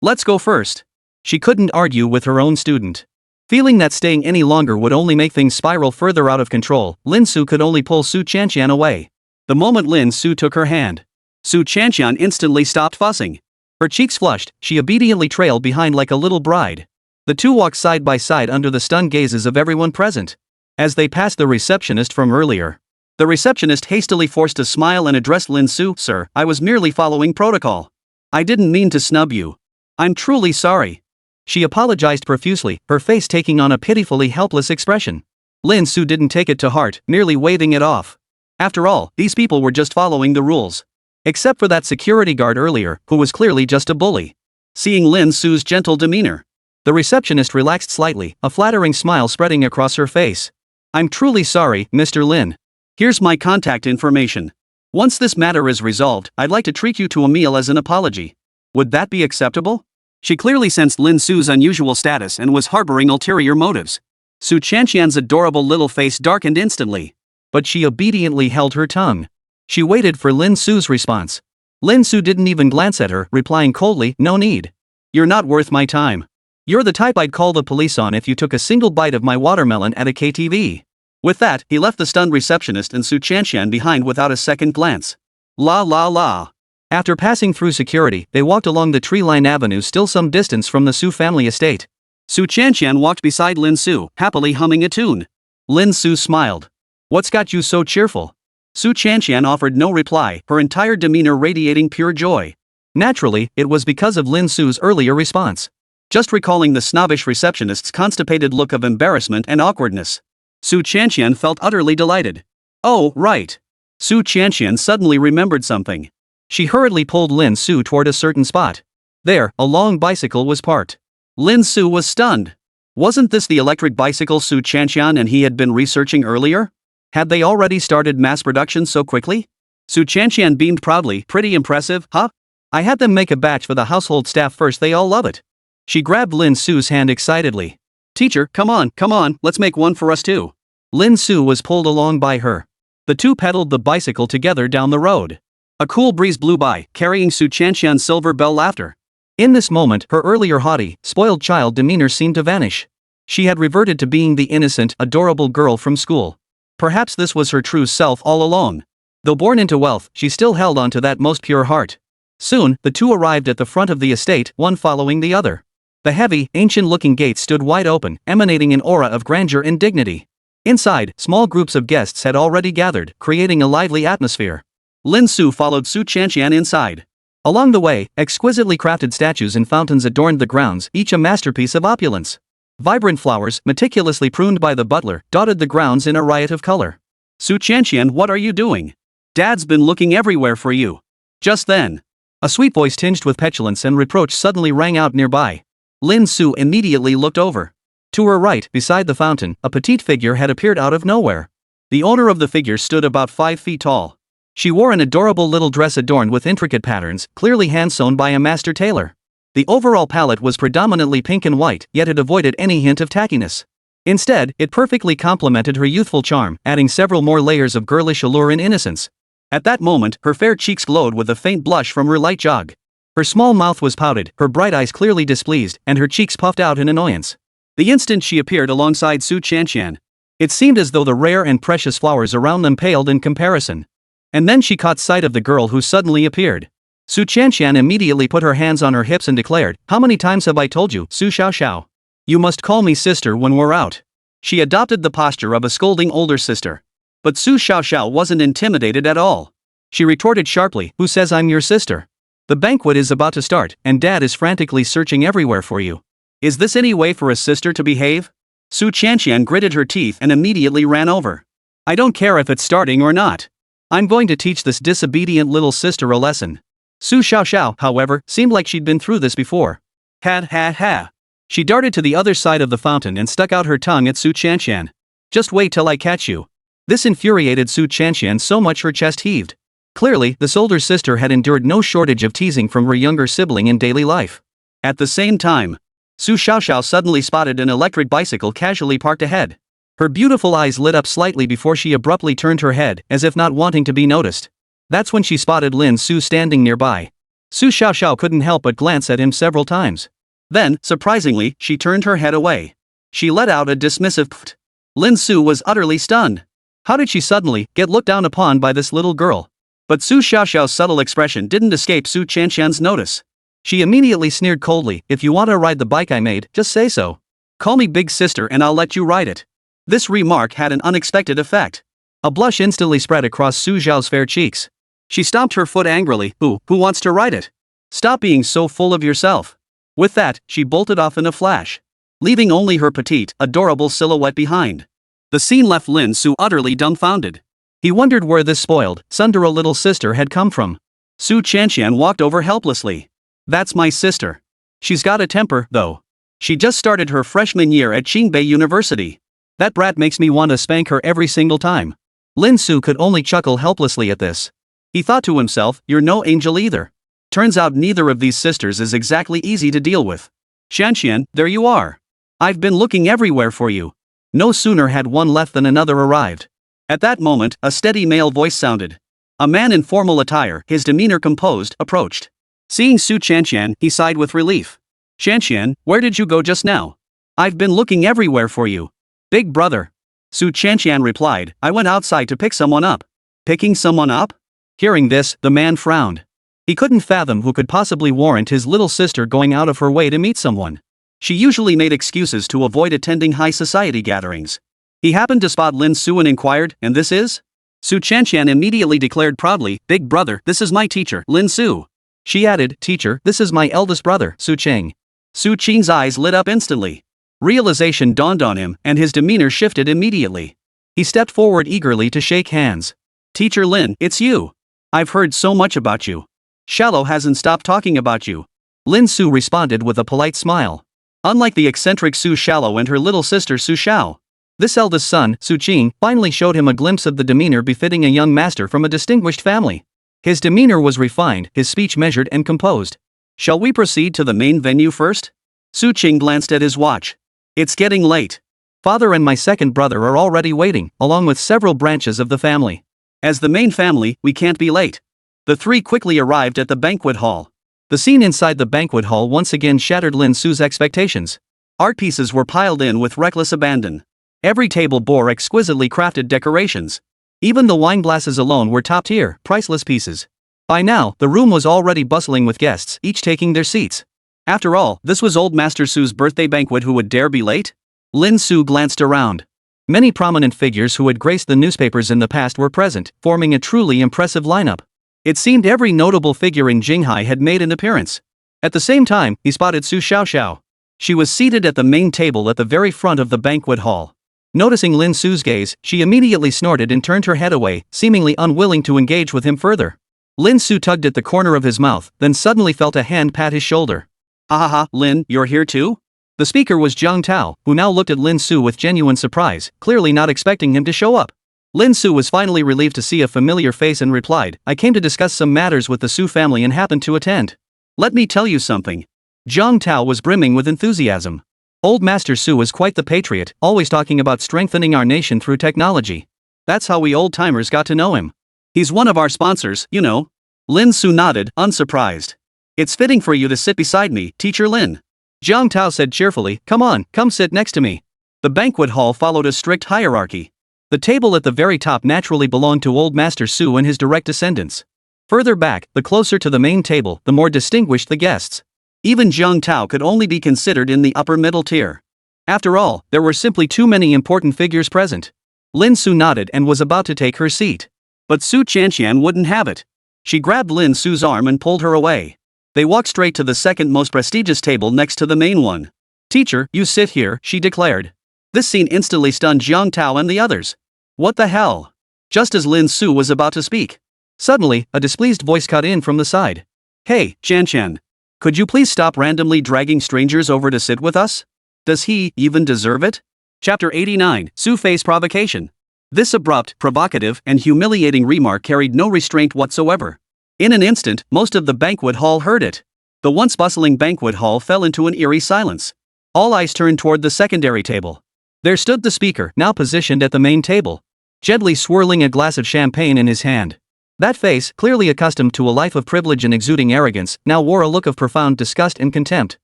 Let's go first. She couldn't argue with her own student. Feeling that staying any longer would only make things spiral further out of control, Lin Su could only pull Su Qianqian away. The moment Lin Su took her hand, Su Qianqian instantly stopped fussing. Her cheeks flushed, she obediently trailed behind like a little bride. The two walked side by side under the stunned gazes of everyone present. As they passed the receptionist from earlier, the receptionist hastily forced a smile and addressed Lin Su, Sir, I was merely following protocol. I didn't mean to snub you. I'm truly sorry. She apologized profusely, her face taking on a pitifully helpless expression. Lin Su didn't take it to heart, merely waving it off. After all, these people were just following the rules. Except for that security guard earlier, who was clearly just a bully. Seeing Lin Su's gentle demeanor, the receptionist relaxed slightly, a flattering smile spreading across her face. I'm truly sorry, Mr. Lin. Here's my contact information. Once this matter is resolved, I'd like to treat you to a meal as an apology. Would that be acceptable? She clearly sensed Lin Su's unusual status and was harboring ulterior motives. Su Qianqian's adorable little face darkened instantly. But she obediently held her tongue. She waited for Lin Su's response. Lin Su didn't even glance at her, replying coldly, no need. You're not worth my time. You're the type I'd call the police on if you took a single bite of my watermelon at a KTV. With that, he left the stunned receptionist and Su Qianqian behind without a second glance. La. After passing through security, they walked along the tree-lined avenue still some distance from the Su family estate. Su Qianqian walked beside Lin Su, happily humming a tune. Lin Su smiled. What's got you so cheerful? Su Qianqian offered no reply, her entire demeanor radiating pure joy. Naturally, it was because of Lin Su's earlier response. Just recalling the snobbish receptionist's constipated look of embarrassment and awkwardness, Su Qianqian felt utterly delighted. Oh, right. Su Qianqian suddenly remembered something. She hurriedly pulled Lin Su toward a certain spot. There, a long bicycle was parked. Lin Su was stunned. Wasn't this the electric bicycle Su Qianqian and he had been researching earlier? Had they already started mass production so quickly? Su Qianqian beamed proudly, pretty impressive, huh? I had them make a batch for the household staff first, they all love it. She grabbed Lin Su's hand excitedly. Teacher, come on, let's make one for us too. Lin Su was pulled along by her. The two pedaled the bicycle together down the road. A cool breeze blew by, carrying Su Qianqian's silver bell laughter. In this moment, her earlier haughty, spoiled child demeanor seemed to vanish. She had reverted to being the innocent, adorable girl from school. Perhaps this was her true self all along. Though born into wealth, she still held on to that most pure heart. Soon, the two arrived at the front of the estate, one following the other. The heavy, ancient-looking gates stood wide open, emanating an aura of grandeur and dignity. Inside, small groups of guests had already gathered, creating a lively atmosphere. Lin Su followed Su Qianqian inside. Along the way, exquisitely crafted statues and fountains adorned the grounds, each a masterpiece of opulence. Vibrant flowers, meticulously pruned by the butler, dotted the grounds in a riot of color. Su Qianqian, what are you doing? Dad's been looking everywhere for you. Just then, a sweet voice tinged with petulance and reproach suddenly rang out nearby. Lin Su immediately looked over. To her right, beside the fountain, a petite figure had appeared out of nowhere. The owner of the figure stood about 5 feet tall. She wore an adorable little dress adorned with intricate patterns, clearly hand-sewn by a master tailor. The overall palette was predominantly pink and white, yet it avoided any hint of tackiness. Instead, it perfectly complemented her youthful charm, adding several more layers of girlish allure and innocence. At that moment, her fair cheeks glowed with a faint blush from her light jog. Her small mouth was pouted, her bright eyes clearly displeased, and her cheeks puffed out in annoyance. The instant she appeared alongside Su Qianqian, it seemed as though the rare and precious flowers around them paled in comparison. And then she caught sight of the girl who suddenly appeared. Su Qianqian immediately put her hands on her hips and declared, "How many times have I told you, Su Xiaoxiao? You must call me sister when we're out." She adopted the posture of a scolding older sister. But Su Xiaoxiao wasn't intimidated at all. She retorted sharply, "Who says I'm your sister? The banquet is about to start, and Dad is frantically searching everywhere for you." Is this any way for a sister to behave? Su Qianqian gritted her teeth and immediately ran over. "I don't care if it's starting or not. I'm going to teach this disobedient little sister a lesson." Su Xiaoxiao, however, seemed like she'd been through this before. Ha ha ha. She darted to the other side of the fountain and stuck out her tongue at Su Qianqian. "Just wait till I catch you." This infuriated Su Qianqian so much her chest heaved. Clearly, this older sister had endured no shortage of teasing from her younger sibling in daily life. At the same time, Su Xiaoxiao suddenly spotted an electric bicycle casually parked ahead. Her beautiful eyes lit up slightly before she abruptly turned her head, as if not wanting to be noticed. That's when she spotted Lin Su standing nearby. Su Xiaoxiao couldn't help but glance at him several times. Then, surprisingly, she turned her head away. She let out a dismissive pft. Lin Su was utterly stunned. How did she suddenly get looked down upon by this little girl? But Su Xiaoxiao's subtle expression didn't escape Su Qianqian's notice. She immediately sneered coldly, "If you want to ride the bike I made, just say so. Call me big sister and I'll let you ride it." This remark had an unexpected effect. A blush instantly spread across Su Xiao's fair cheeks. She stomped her foot angrily. Who wants to ride it? Stop being so full of yourself." With that, she bolted off in a flash, leaving only her petite, adorable silhouette behind. The scene left Lin Su utterly dumbfounded. He wondered where this spoiled, tsundere little sister had come from. Su Qianqian walked over helplessly. "That's my sister. She's got a temper, though. She just started her freshman year at Qingbei University. That brat makes me want to spank her every single time." Lin Su could only chuckle helplessly at this. He thought to himself, "You're no angel either. Turns out neither of these sisters is exactly easy to deal with. Qianqian, there you are. I've been looking everywhere for you." No sooner had one left than another arrived. At that moment, a steady male voice sounded. A man in formal attire, his demeanor composed, approached. Seeing Su Qianqian, he sighed with relief. "Qianqian, where did you go just now? I've been looking everywhere for you." "Big brother," Su Qianqian replied, "I went outside to pick someone up." Picking someone up? Hearing this, the man frowned. He couldn't fathom who could possibly warrant his little sister going out of her way to meet someone. She usually made excuses to avoid attending high society gatherings. He happened to spot Lin Su and inquired, "And this is?" Su Qianqian immediately declared proudly, "Big brother, this is my teacher, Lin Su." She added, "Teacher, this is my eldest brother, Su Cheng." Su Qing's eyes lit up instantly. Realization dawned on him, and his demeanor shifted immediately. He stepped forward eagerly to shake hands. "Teacher Lin, it's you. I've heard so much about you. Shallow hasn't stopped talking about you." Lin Su responded with a polite smile. Unlike the eccentric Su Shallow and her little sister Su Xiao, this eldest son, Su Qing, finally showed him a glimpse of the demeanor befitting a young master from a distinguished family. His demeanor was refined, his speech measured and composed. "Shall we proceed to the main venue first?" Su Qing glanced at his watch. "It's getting late. Father and my second brother are already waiting, along with several branches of the family. As the main family, we can't be late." The three quickly arrived at the banquet hall. The scene inside the banquet hall once again shattered Lin Su's expectations. Art pieces were piled in with reckless abandon. Every table bore exquisitely crafted decorations. Even the wine glasses alone were top-tier, priceless pieces. By now, the room was already bustling with guests, each taking their seats. After all, this was old Master Su's birthday banquet. Who would dare be late? Lin Su glanced around. Many prominent figures who had graced the newspapers in the past were present, forming a truly impressive lineup. It seemed every notable figure in Jinghai had made an appearance. At the same time, he spotted Su Xiaoxiao. She was seated at the main table at the very front of the banquet hall. Noticing Lin Su's gaze, she immediately snorted and turned her head away, seemingly unwilling to engage with him further. Lin Su tugged at the corner of his mouth, then suddenly felt a hand pat his shoulder. "Ahaha, Lin, you're here too?" The speaker was Zhang Tao, who now looked at Lin Su with genuine surprise, clearly not expecting him to show up. Lin Su was finally relieved to see a familiar face and replied, "I came to discuss some matters with the Su family and happened to attend." "Let me tell you something." Zhang Tao was brimming with enthusiasm. Old Master Su was quite the patriot, always talking about strengthening our nation through technology. That's how we old-timers got to know him. "He's one of our sponsors, you know." Lin Su nodded, unsurprised. "It's fitting for you to sit beside me, Teacher Lin." Zhang Tao said cheerfully, "Come on, come sit next to me." The banquet hall followed a strict hierarchy. The table at the very top naturally belonged to Old Master Su and his direct descendants. Further back, the closer to the main table, the more distinguished the guests. Even Zhang Tao could only be considered in the upper middle tier. After all, there were simply too many important figures present. Lin Su nodded and was about to take her seat. But Su Qianqian wouldn't have it. She grabbed Lin Su's arm and pulled her away. They walked straight to the second most prestigious table next to the main one. "Teacher, you sit here," she declared. This scene instantly stunned Zhang Tao and the others. "What the hell?" Just as Lin Su was about to speak, suddenly, a displeased voice cut in from the side. "Hey, Qianqian. Could you please stop randomly dragging strangers over to sit with us? Does he even deserve it?" Chapter 89, Su Fei's Provocation. This abrupt, provocative, and humiliating remark carried no restraint whatsoever. In an instant, most of the banquet hall heard it. The once bustling banquet hall fell into an eerie silence. All eyes turned toward the secondary table. There stood the speaker, now positioned at the main table, gently swirling a glass of champagne in his hand. That face, clearly accustomed to a life of privilege and exuding arrogance, now wore a look of profound disgust and contempt.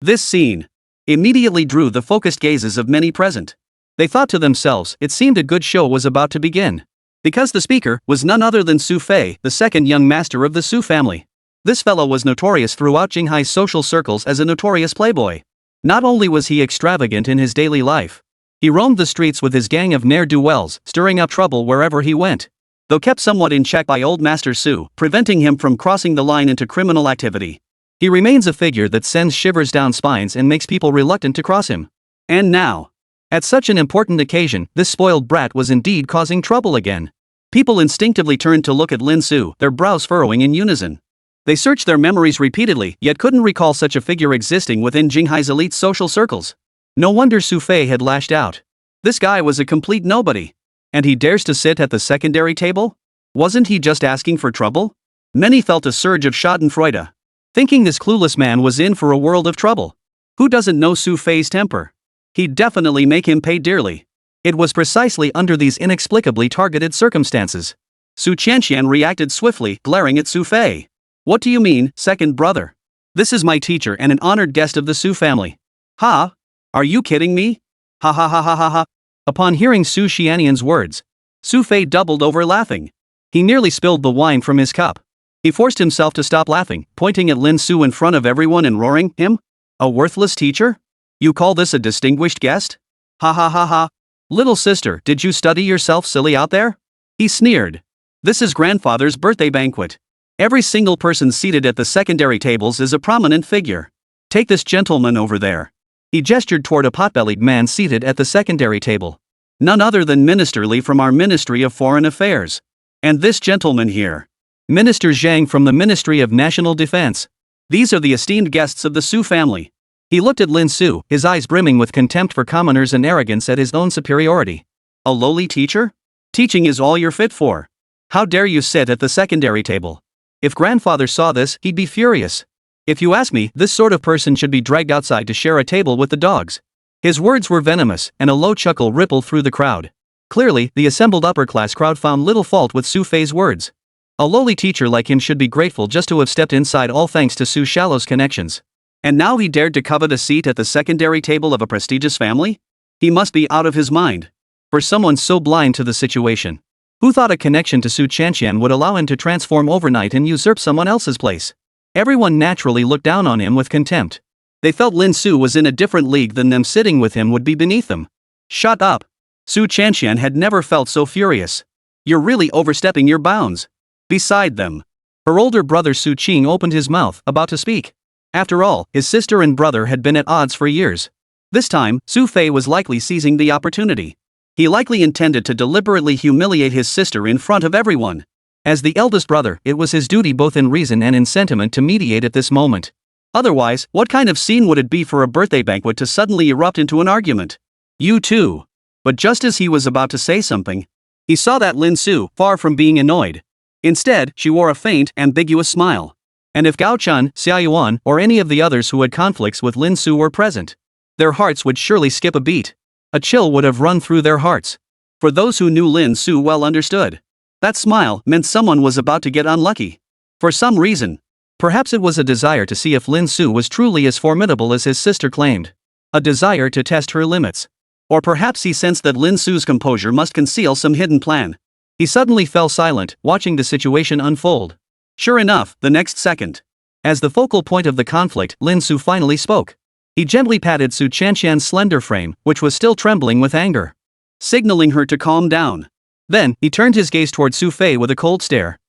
This scene immediately drew the focused gazes of many present. They thought to themselves, it seemed a good show was about to begin. Because the speaker was none other than Su Fei, the second young master of the Su family. This fellow was notorious throughout Jinghai's social circles as a notorious playboy. Not only was he extravagant in his daily life, he roamed the streets with his gang of ne'er-do-wells, stirring up trouble wherever he went. Though kept somewhat in check by Old Master Su, preventing him from crossing the line into criminal activity, he remains a figure that sends shivers down spines and makes people reluctant to cross him. And now, at such an important occasion, this spoiled brat was indeed causing trouble again. People instinctively turned to look at Lin Su, their brows furrowing in unison. They searched their memories repeatedly, yet couldn't recall such a figure existing within Jinghai's elite social circles. No wonder Su Fei had lashed out. This guy was a complete nobody. And he dares to sit at the secondary table? Wasn't he just asking for trouble? Many felt a surge of schadenfreude, thinking this clueless man was in for a world of trouble. Who doesn't know Su Fei's temper? He'd definitely make him pay dearly. It was precisely under these inexplicably targeted circumstances. Su Qianqian reacted swiftly, glaring at Su Fei. "What do you mean, second brother? This is my teacher and an honored guest of the Su family." "Ha? Are you kidding me? Ha ha ha ha ha ha." Upon hearing Su Qianqian's words, Su Fei doubled over laughing. He nearly spilled the wine from his cup. He forced himself to stop laughing, pointing at Lin Su in front of everyone and roaring, "Him? A worthless teacher? You call this a distinguished guest? Ha ha ha ha. Little sister, did you study yourself silly out there?" He sneered. "This is grandfather's birthday banquet. Every single person seated at the secondary tables is a prominent figure. Take this gentleman over there." He gestured toward a pot-bellied man seated at the secondary table. "None other than Minister Li from our Ministry of Foreign Affairs. And this gentleman here, Minister Zhang from the Ministry of National Defense. These are the esteemed guests of the Su family." He looked at Lin Su, his eyes brimming with contempt for commoners and arrogance at his own superiority. "A lowly teacher? Teaching is all you're fit for. How dare you sit at the secondary table? If grandfather saw this, he'd be furious. If you ask me, this sort of person should be dragged outside to share a table with the dogs." His words were venomous, and a low chuckle rippled through the crowd. Clearly, the assembled upper-class crowd found little fault with Su Fei's words. A lowly teacher like him should be grateful just to have stepped inside, all thanks to Su Xiaolo's connections. And now he dared to covet a seat at the secondary table of a prestigious family? He must be out of his mind. For someone so blind to the situation. Who thought a connection to Su Qianqian would allow him to transform overnight and usurp someone else's place? Everyone naturally looked down on him with contempt. They felt Lin Su was in a different league than them. Sitting with him would be beneath them. "Shut up." Su Qianqian had never felt so furious. "You're really overstepping your bounds. Beside them. Her older brother Su Qing opened his mouth, about to speak. After all, his sister and brother had been at odds for years. This time, Su Fei was likely seizing the opportunity. He likely intended to deliberately humiliate his sister in front of everyone. As the eldest brother, it was his duty both in reason and in sentiment to mediate at this moment. Otherwise, what kind of scene would it be for a birthday banquet to suddenly erupt into an argument? You too. But just as he was about to say something, he saw that Lin Su, far from being annoyed. Instead, she wore a faint, ambiguous smile. And if Gao Chun, Xia Yuan, or any of the others who had conflicts with Lin Su were present, their hearts would surely skip a beat. A chill would have run through their hearts. For those who knew Lin Su well understood. That smile meant someone was about to get unlucky. For some reason. Perhaps it was a desire to see if Lin Su was truly as formidable as his sister claimed. A desire to test her limits. Or perhaps he sensed that Lin Su's composure must conceal some hidden plan. He suddenly fell silent, watching the situation unfold. Sure enough, the next second. As the focal point of the conflict, Lin Su finally spoke. He gently patted Su Chanxian's slender frame, which was still trembling with anger, signaling her to calm down. Then, he turned his gaze toward Su Fei with a cold stare.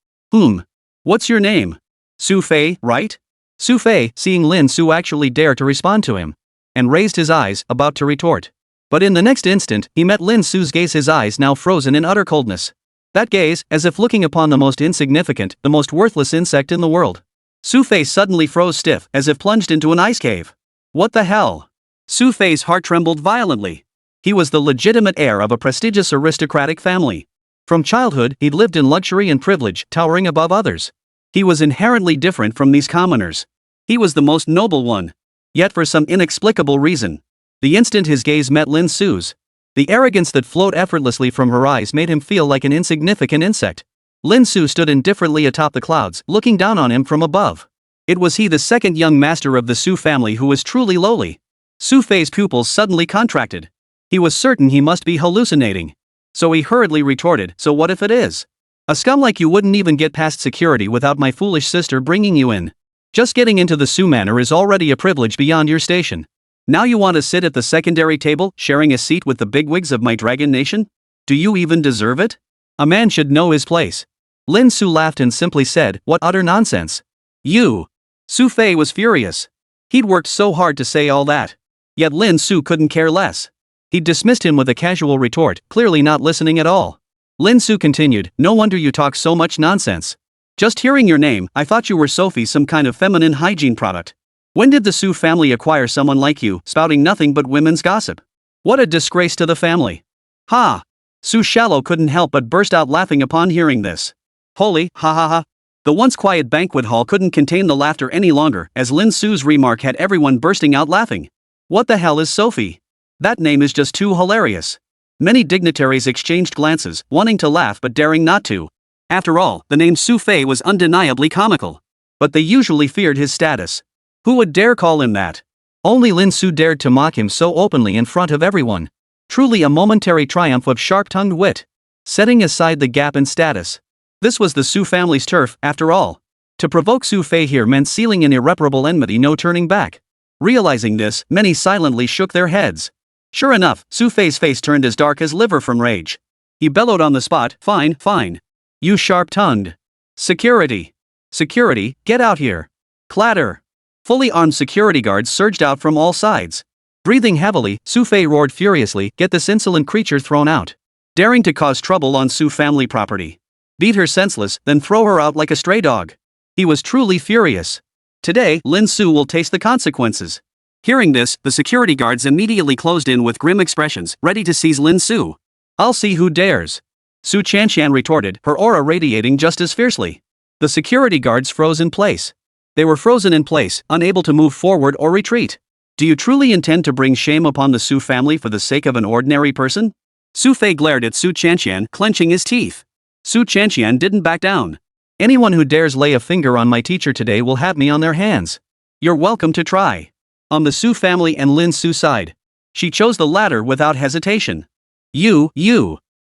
What's your name? Su Fei, right? Su Fei, seeing Lin Su actually dare to respond to him, and raised his eyes, about to retort. But in the next instant, he met Lin Su's gaze, his eyes now frozen in utter coldness. That gaze, as if looking upon the most insignificant, the most worthless insect in the world. Su Fei suddenly froze stiff, as if plunged into an ice cave. What the hell? Su Fei's heart trembled violently. He was the legitimate heir of a prestigious aristocratic family. From childhood, he'd lived in luxury and privilege, towering above others. He was inherently different from these commoners. He was the most noble one. Yet for some inexplicable reason, the instant his gaze met Lin Su's, the arrogance that flowed effortlessly from her eyes made him feel like an insignificant insect. Lin Su stood indifferently atop the clouds, looking down on him from above. It was he, the second young master of the Su family, who was truly lowly. Su Fei's pupils suddenly contracted. He was certain he must be hallucinating. So he hurriedly retorted, so what if it is? A scum like you wouldn't even get past security without my foolish sister bringing you in. Just getting into the Su manor is already a privilege beyond your station. Now you want to sit at the secondary table, sharing a seat with the bigwigs of my dragon nation? Do you even deserve it? A man should know his place. Lin Su laughed and simply said, what utter nonsense. You. Su Fei was furious. He'd worked so hard to say all that. Yet Lin Su couldn't care less. He dismissed him with a casual retort, clearly not listening at all. Lin Su continued, no wonder you talk so much nonsense. Just hearing your name, I thought you were Sophie, some kind of feminine hygiene product. When did the Su family acquire someone like you, spouting nothing but women's gossip? What a disgrace to the family. Ha! Su Shallow couldn't help but burst out laughing upon hearing this. Holy, ha ha ha. The once quiet banquet hall couldn't contain the laughter any longer, as Lin Su's remark had everyone bursting out laughing. What the hell is Sophie? That name is just too hilarious. Many dignitaries exchanged glances, wanting to laugh but daring not to. After all, the name Su Fei was undeniably comical. But they usually feared his status. Who would dare call him that? Only Lin Su dared to mock him so openly in front of everyone. Truly a momentary triumph of sharp-tongued wit. Setting aside the gap in status. This was the Su family's turf, after all. To provoke Su Fei here meant sealing an irreparable enmity, no turning back. Realizing this, many silently shook their heads. Sure enough, Su Fei's face turned as dark as liver from rage. He bellowed on the spot, fine, fine. You sharp-tongued. Security. Security, get out here. Clatter. Fully armed security guards surged out from all sides. Breathing heavily, Su Fei roared furiously, get this insolent creature thrown out. Daring to cause trouble on Su family property. Beat her senseless, then throw her out like a stray dog. He was truly furious. Today, Lin Su will taste the consequences. Hearing this, the security guards immediately closed in with grim expressions, ready to seize Lin Su. I'll see who dares. Su Chanxian retorted, her aura radiating just as fiercely. The security guards froze in place. They were frozen in place, unable to move forward or retreat. Do you truly intend to bring shame upon the Su family for the sake of an ordinary person? Su Fei glared at Su Chanxian, clenching his teeth. Su Chanxian didn't back down. Anyone who dares lay a finger on my teacher today will have me on their hands. You're welcome to try. On the Su family and Lin Su side, she chose the latter without hesitation. You.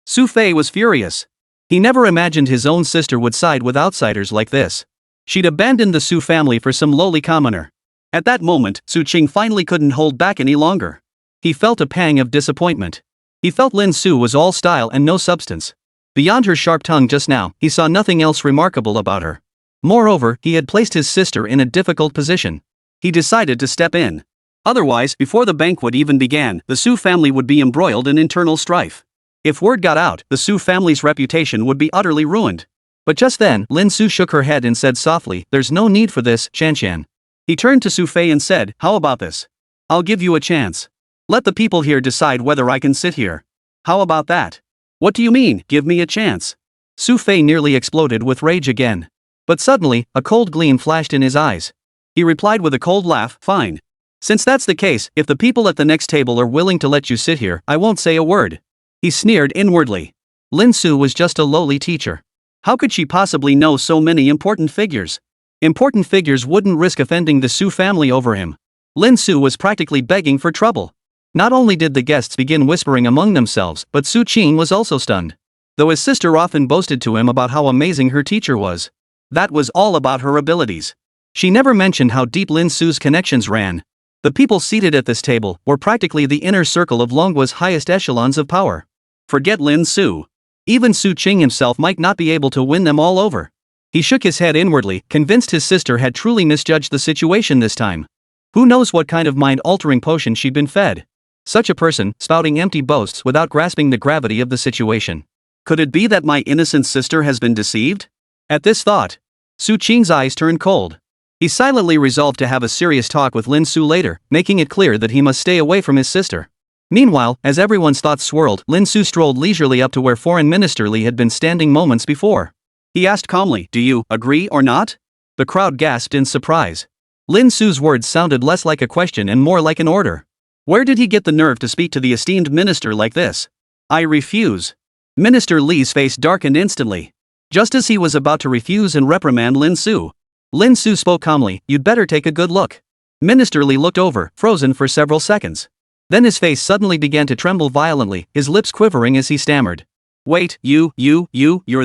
Su Fei was furious. He never imagined his own sister would side with outsiders like this. She'd abandoned the Su family for some lowly commoner. At that moment, Su Qing finally couldn't hold back any longer. He felt a pang of disappointment. He felt Lin Su was all style and no substance. Beyond her sharp tongue just now, he saw nothing else remarkable about her. Moreover, he had placed his sister in a difficult position. He decided to step in. Otherwise, before the banquet even began, the Su family would be embroiled in internal strife. If word got out, the Su family's reputation would be utterly ruined. But just then, Lin Su shook her head and said softly, "There's no need for this, Shanshan." He turned to Su Fei and said, "How about this? I'll give you a chance. Let the people here decide whether I can sit here. How about that?" "What do you mean, give me a chance?" Su Fei nearly exploded with rage again. But suddenly, a cold gleam flashed in his eyes. He replied with a cold laugh, "Fine. Since that's the case, if the people at the next table are willing to let you sit here, I won't say a word." He sneered inwardly. Lin Su was just a lowly teacher. How could she possibly know so many important figures? Important figures wouldn't risk offending the Su family over him. Lin Su was practically begging for trouble. Not only did the guests begin whispering among themselves, but Su Qing was also stunned. Though his sister often boasted to him about how amazing her teacher was. That was all about her abilities. She never mentioned how deep Lin Su's connections ran. The people seated at this table were practically the inner circle of Longhua's highest echelons of power. Forget Lin Su. Even Su Qing himself might not be able to win them all over. He shook his head inwardly, convinced his sister had truly misjudged the situation this time. Who knows what kind of mind-altering potion she'd been fed? Such a person, spouting empty boasts without grasping the gravity of the situation. Could it be that my innocent sister has been deceived? At this thought, Su Qing's eyes turned cold. He silently resolved to have a serious talk with Lin Su later, making it clear that he must stay away from his sister. Meanwhile, as everyone's thoughts swirled, Lin Su strolled leisurely up to where Foreign Minister Li had been standing moments before. He asked calmly, "Do you agree or not?" The crowd gasped in surprise. Lin Su's words sounded less like a question and more like an order. Where did he get the nerve to speak to the esteemed minister like this? "I refuse." Minister Li's face darkened instantly. Just as he was about to refuse and reprimand Lin Su, Lin Su spoke calmly, "You'd better take a good look." Minister Li looked over, frozen for several seconds. Then his face suddenly began to tremble violently, his lips quivering as he stammered. "Wait, you're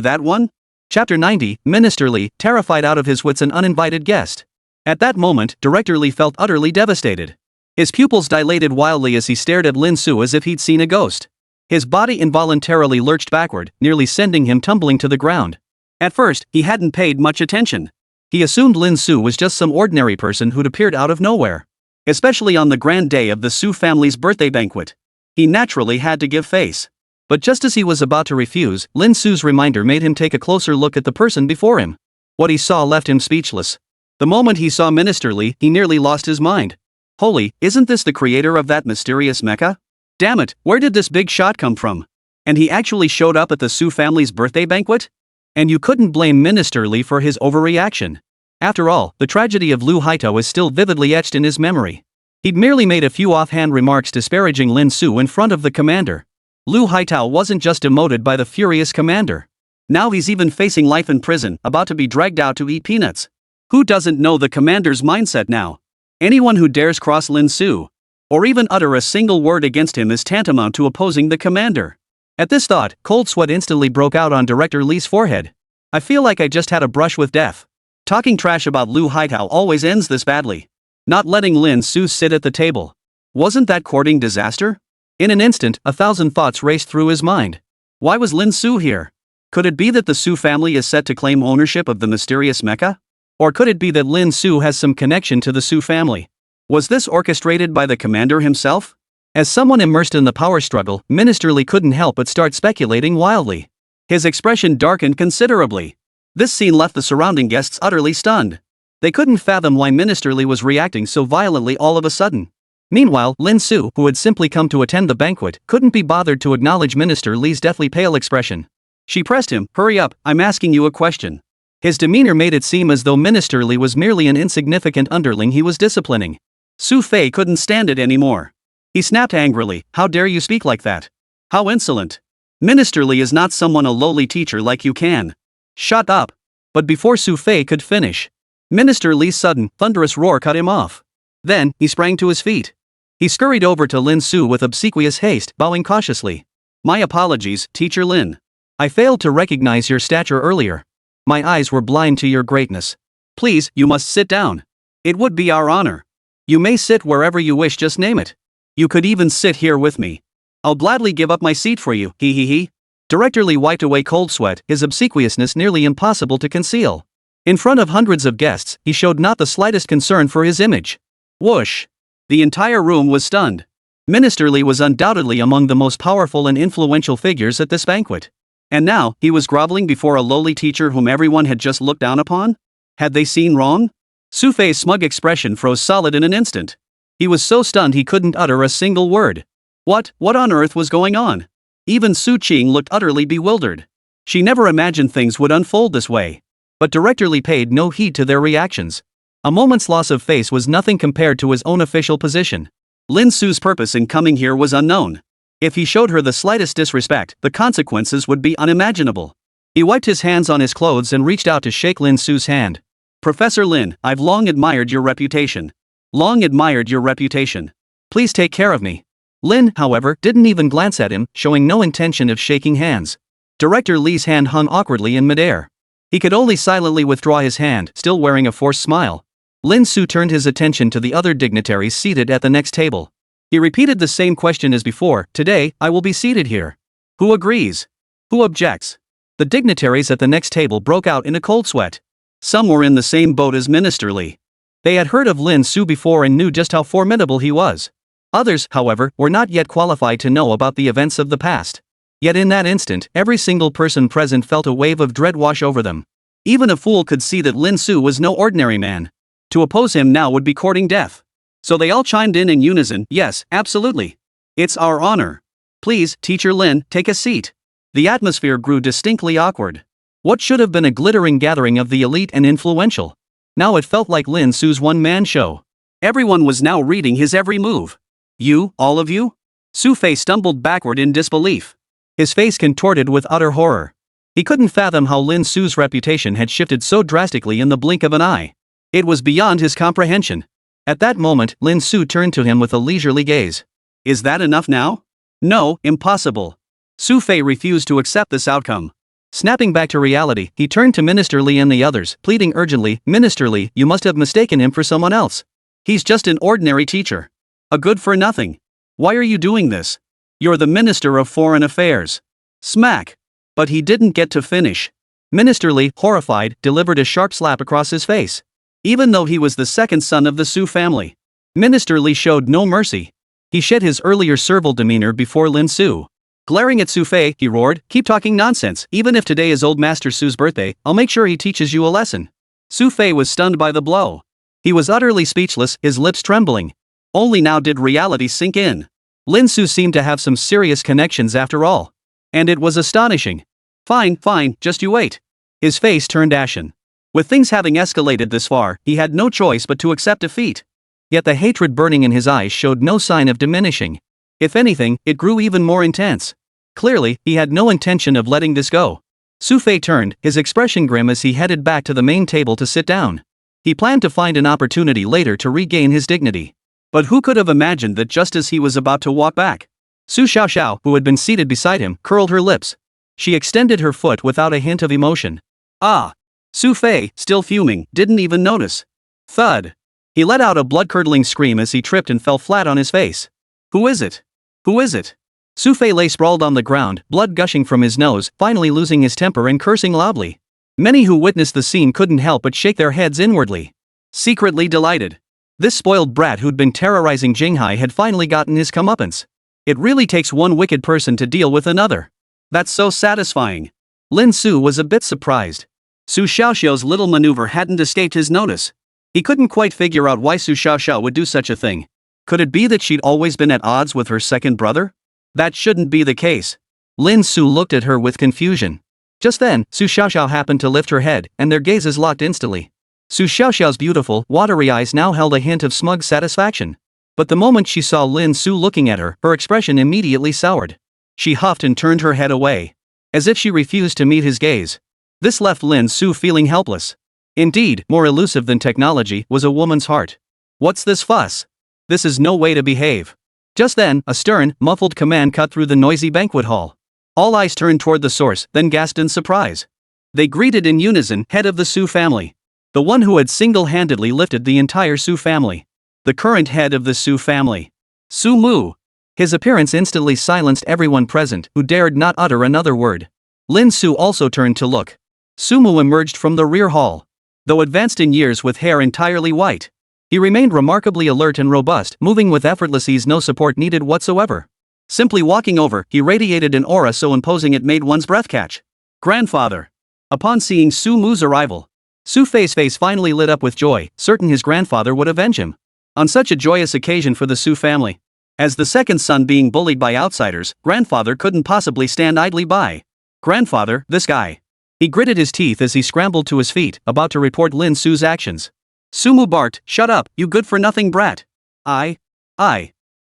that one?" Chapter 90, Minister Li, terrified out of his wits, an uninvited guest. At that moment, Director Li felt utterly devastated. His pupils dilated wildly as he stared at Lin Su as if he'd seen a ghost. His body involuntarily lurched backward, nearly sending him tumbling to the ground. At first, he hadn't paid much attention. He assumed Lin Su was just some ordinary person who'd appeared out of nowhere. Especially on the grand day of the Su family's birthday banquet. He naturally had to give face. But just as he was about to refuse, Lin Su's reminder made him take a closer look at the person before him. What he saw left him speechless. The moment he saw Minister Li, he nearly lost his mind. Holy, isn't this the creator of that mysterious mecha? Damn it, where did this big shot come from? And he actually showed up at the Su family's birthday banquet? And you couldn't blame Minister Li for his overreaction. After all, the tragedy of Lu Haitao is still vividly etched in his memory. He'd merely made a few offhand remarks disparaging Lin Su in front of the commander. Lu Haitao wasn't just demoted by the furious commander. Now he's even facing life in prison, about to be dragged out to eat peanuts. Who doesn't know the commander's mindset now? Anyone who dares cross Lin Su, or even utter a single word against him, is tantamount to opposing the commander. At this thought, cold sweat instantly broke out on Director Li's forehead. I feel like I just had a brush with death. Talking trash about Lu Haitao always ends this badly. Not letting Lin Su sit at the table. Wasn't that courting disaster? In an instant, 1,000 thoughts raced through his mind. Why was Lin Su here? Could it be that the Su family is set to claim ownership of the mysterious mecha? Or could it be that Lin Su has some connection to the Su family? Was this orchestrated by the commander himself? As someone immersed in the power struggle, Minister Li couldn't help but start speculating wildly. His expression darkened considerably. This scene left the surrounding guests utterly stunned. They couldn't fathom why Minister Li was reacting so violently all of a sudden. Meanwhile, Lin Su, who had simply come to attend the banquet, couldn't be bothered to acknowledge Minister Li's deathly pale expression. She pressed him, "Hurry up, I'm asking you a question." His demeanor made it seem as though Minister Li was merely an insignificant underling he was disciplining. Su Fei couldn't stand it anymore. He snapped angrily, "How dare you speak like that? How insolent! Minister Li is not someone a lowly teacher like you can." "Shut up!" But before Su Fei could finish, Minister Li's sudden, thunderous roar cut him off. Then, he sprang to his feet. He scurried over to Lin Su with obsequious haste, bowing cautiously. "My apologies, Teacher Lin. I failed to recognize your stature earlier. My eyes were blind to your greatness. Please, you must sit down. It would be our honor. You may sit wherever you wish, just name it. You could even sit here with me. I'll gladly give up my seat for you, he. Director Li wiped away cold sweat, his obsequiousness nearly impossible to conceal. In front of hundreds of guests, he showed not the slightest concern for his image. Whoosh! The entire room was stunned. Minister Lee was undoubtedly among the most powerful and influential figures at this banquet. And now, he was groveling before a lowly teacher whom everyone had just looked down upon? Had they seen wrong? Su Fei's smug expression froze solid in an instant. He was so stunned he couldn't utter a single word. What on earth was going on? Even Su Qing looked utterly bewildered. She never imagined things would unfold this way. But Director Lee paid no heed to their reactions. A moment's loss of face was nothing compared to his own official position. Lin Su's purpose in coming here was unknown. If he showed her the slightest disrespect, the consequences would be unimaginable. He wiped his hands on his clothes and reached out to shake Lin Su's hand. Professor Lin, I've long admired your reputation. Long admired your reputation. Please take care of me. Lin, however, didn't even glance at him, showing no intention of shaking hands. Director Lee's hand hung awkwardly in midair. He could only silently withdraw his hand, still wearing a forced smile. Lin Su turned his attention to the other dignitaries seated at the next table. He repeated the same question as before. Today, I will be seated here. Who agrees? Who objects? The dignitaries at the next table broke out in a cold sweat. Some were in the same boat as Minister Lee. They had heard of Lin Su before and knew just how formidable he was. Others, however, were not yet qualified to know about the events of the past. Yet in that instant, every single person present felt a wave of dread wash over them. Even a fool could see that Lin Su was no ordinary man. To oppose him now would be courting death. So they all chimed in unison, yes, absolutely. It's our honor. Please, Teacher Lin, take a seat. The atmosphere grew distinctly awkward. What should have been a glittering gathering of the elite and influential. Now it felt like Lin Su's one-man show. Everyone was now reading his every move. You, all of you? Su Fei stumbled backward in disbelief. His face contorted with utter horror. He couldn't fathom how Lin Su's reputation had shifted so drastically in the blink of an eye. It was beyond his comprehension. At that moment, Lin Su turned to him with a leisurely gaze. Is that enough now? No, impossible. Su Fei refused to accept this outcome. Snapping back to reality, he turned to Minister Lee and the others, pleading urgently, Minister Lee, you must have mistaken him for someone else. He's just an ordinary teacher. A good-for-nothing. Why are you doing this? You're the Minister of Foreign Affairs. Smack. But he didn't get to finish. Minister Lee, horrified, delivered a sharp slap across his face. Even though he was the second son of the Su family, Minister Lee showed no mercy. He shed his earlier servile demeanor before Lin Su. Glaring at Su Fei, he roared, keep talking nonsense. Even if today is old Master Su's birthday, I'll make sure he teaches you a lesson. Su Fei was stunned by the blow. He was utterly speechless, his lips trembling. Only now did reality sink in. Lin Su seemed to have some serious connections after all. And it was astonishing. Fine, just you wait. His face turned ashen. With things having escalated this far, he had no choice but to accept defeat. Yet the hatred burning in his eyes showed no sign of diminishing. If anything, it grew even more intense. Clearly, he had no intention of letting this go. Su Fei turned, his expression grim as he headed back to the main table to sit down. He planned to find an opportunity later to regain his dignity. But who could have imagined that just as he was about to walk back, Su Xiaoxiao, who had been seated beside him, curled her lips. She extended her foot without a hint of emotion. Ah! Su Fei, still fuming, didn't even notice. Thud. He let out a blood-curdling scream as he tripped and fell flat on his face. Who is it? Who is it? Su Fei lay sprawled on the ground, blood gushing from his nose, finally losing his temper and cursing loudly. Many who witnessed the scene couldn't help but shake their heads inwardly. Secretly delighted. This spoiled brat who'd been terrorizing Jinghai had finally gotten his comeuppance. It really takes one wicked person to deal with another. That's so satisfying. Lin Su was a bit surprised. Su Xiaoxiao's little maneuver hadn't escaped his notice. He couldn't quite figure out why Su Xiaoxiao would do such a thing. Could it be that she'd always been at odds with her second brother? That shouldn't be the case. Lin Su looked at her with confusion. Just then, Su Xiaoxiao happened to lift her head, and their gazes locked instantly. Su Xiaoxiao's beautiful, watery eyes now held a hint of smug satisfaction. But the moment she saw Lin Su looking at her, her expression immediately soured. She huffed and turned her head away, as if she refused to meet his gaze. This left Lin Su feeling helpless. Indeed, more elusive than technology was a woman's heart. What's this fuss? This is no way to behave. Just then, a stern, muffled command cut through the noisy banquet hall. All eyes turned toward the source, then gasped in surprise. They greeted in unison, head of the Su family. The one who had single-handedly lifted the entire Su family. The current head of the Su family. Su Mu. His appearance instantly silenced everyone present, who dared not utter another word. Lin Su also turned to look. Su Mu emerged from the rear hall. though advanced in years with hair entirely white. He remained remarkably alert and robust, moving with effortless ease, no support needed whatsoever. Simply walking over, he radiated an aura so imposing it made one's breath catch. Grandfather. Upon seeing Su Mu's arrival, Su Fei's face finally lit up with joy, certain his grandfather would avenge him. On such a joyous occasion for the Su family. As the second son being bullied by outsiders, grandfather couldn't possibly stand idly by. Grandfather, this guy. He gritted his teeth as he scrambled to his feet, about to report Lin Su's actions. Su Mu barked, "Shut up, you good-for-nothing brat." I.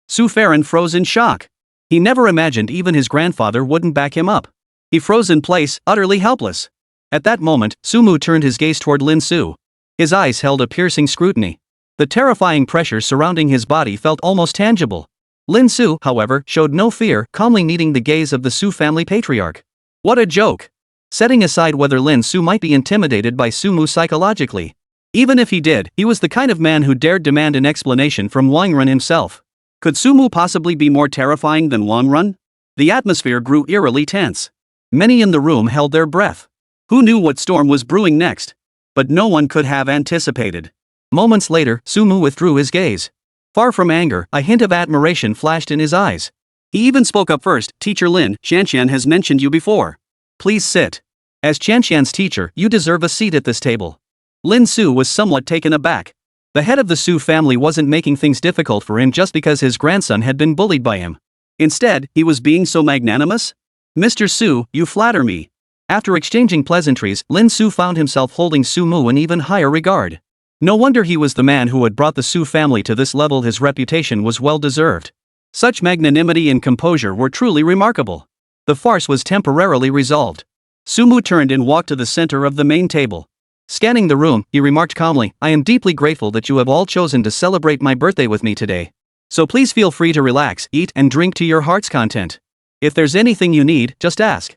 Su Farron froze in shock. He never imagined even his grandfather wouldn't back him up. He froze in place, utterly helpless. At that moment, Su Mu turned his gaze toward Lin Su. His eyes held a piercing scrutiny. The terrifying pressure surrounding his body felt almost tangible. Lin Su, however, showed no fear, calmly meeting the gaze of the Su family patriarch. What a joke! Setting aside whether Lin Su might be intimidated by Su Mu psychologically. Even if he did, he was the kind of man who dared demand an explanation from Wang Run himself. Could Su Mu possibly be more terrifying than Wang Run? The atmosphere grew eerily tense. Many in the room held their breath. Who knew what storm was brewing next? But no one could have anticipated. Moments later, Su Mu withdrew his gaze. Far from anger, a hint of admiration flashed in his eyes. He even spoke up first. "Teacher Lin, Qianqian has mentioned you before. Please sit. As Qianqian's teacher, you deserve a seat at this table." Lin Su was somewhat taken aback. The head of the Su family wasn't making things difficult for him just because his grandson had been bullied by him. Instead, he was being so magnanimous? "Mr. Su, you flatter me." After exchanging pleasantries, Lin Su found himself holding Su Mu in even higher regard. No wonder he was the man who had brought the Su family to this level. His reputation was well deserved. Such magnanimity and composure were truly remarkable. The farce was temporarily resolved. Su Mu turned and walked to the center of the main table. Scanning the room, he remarked calmly, "I am deeply grateful that you have all chosen to celebrate my birthday with me today. So please feel free to relax, eat, and drink to your heart's content. If there's anything you need, just ask."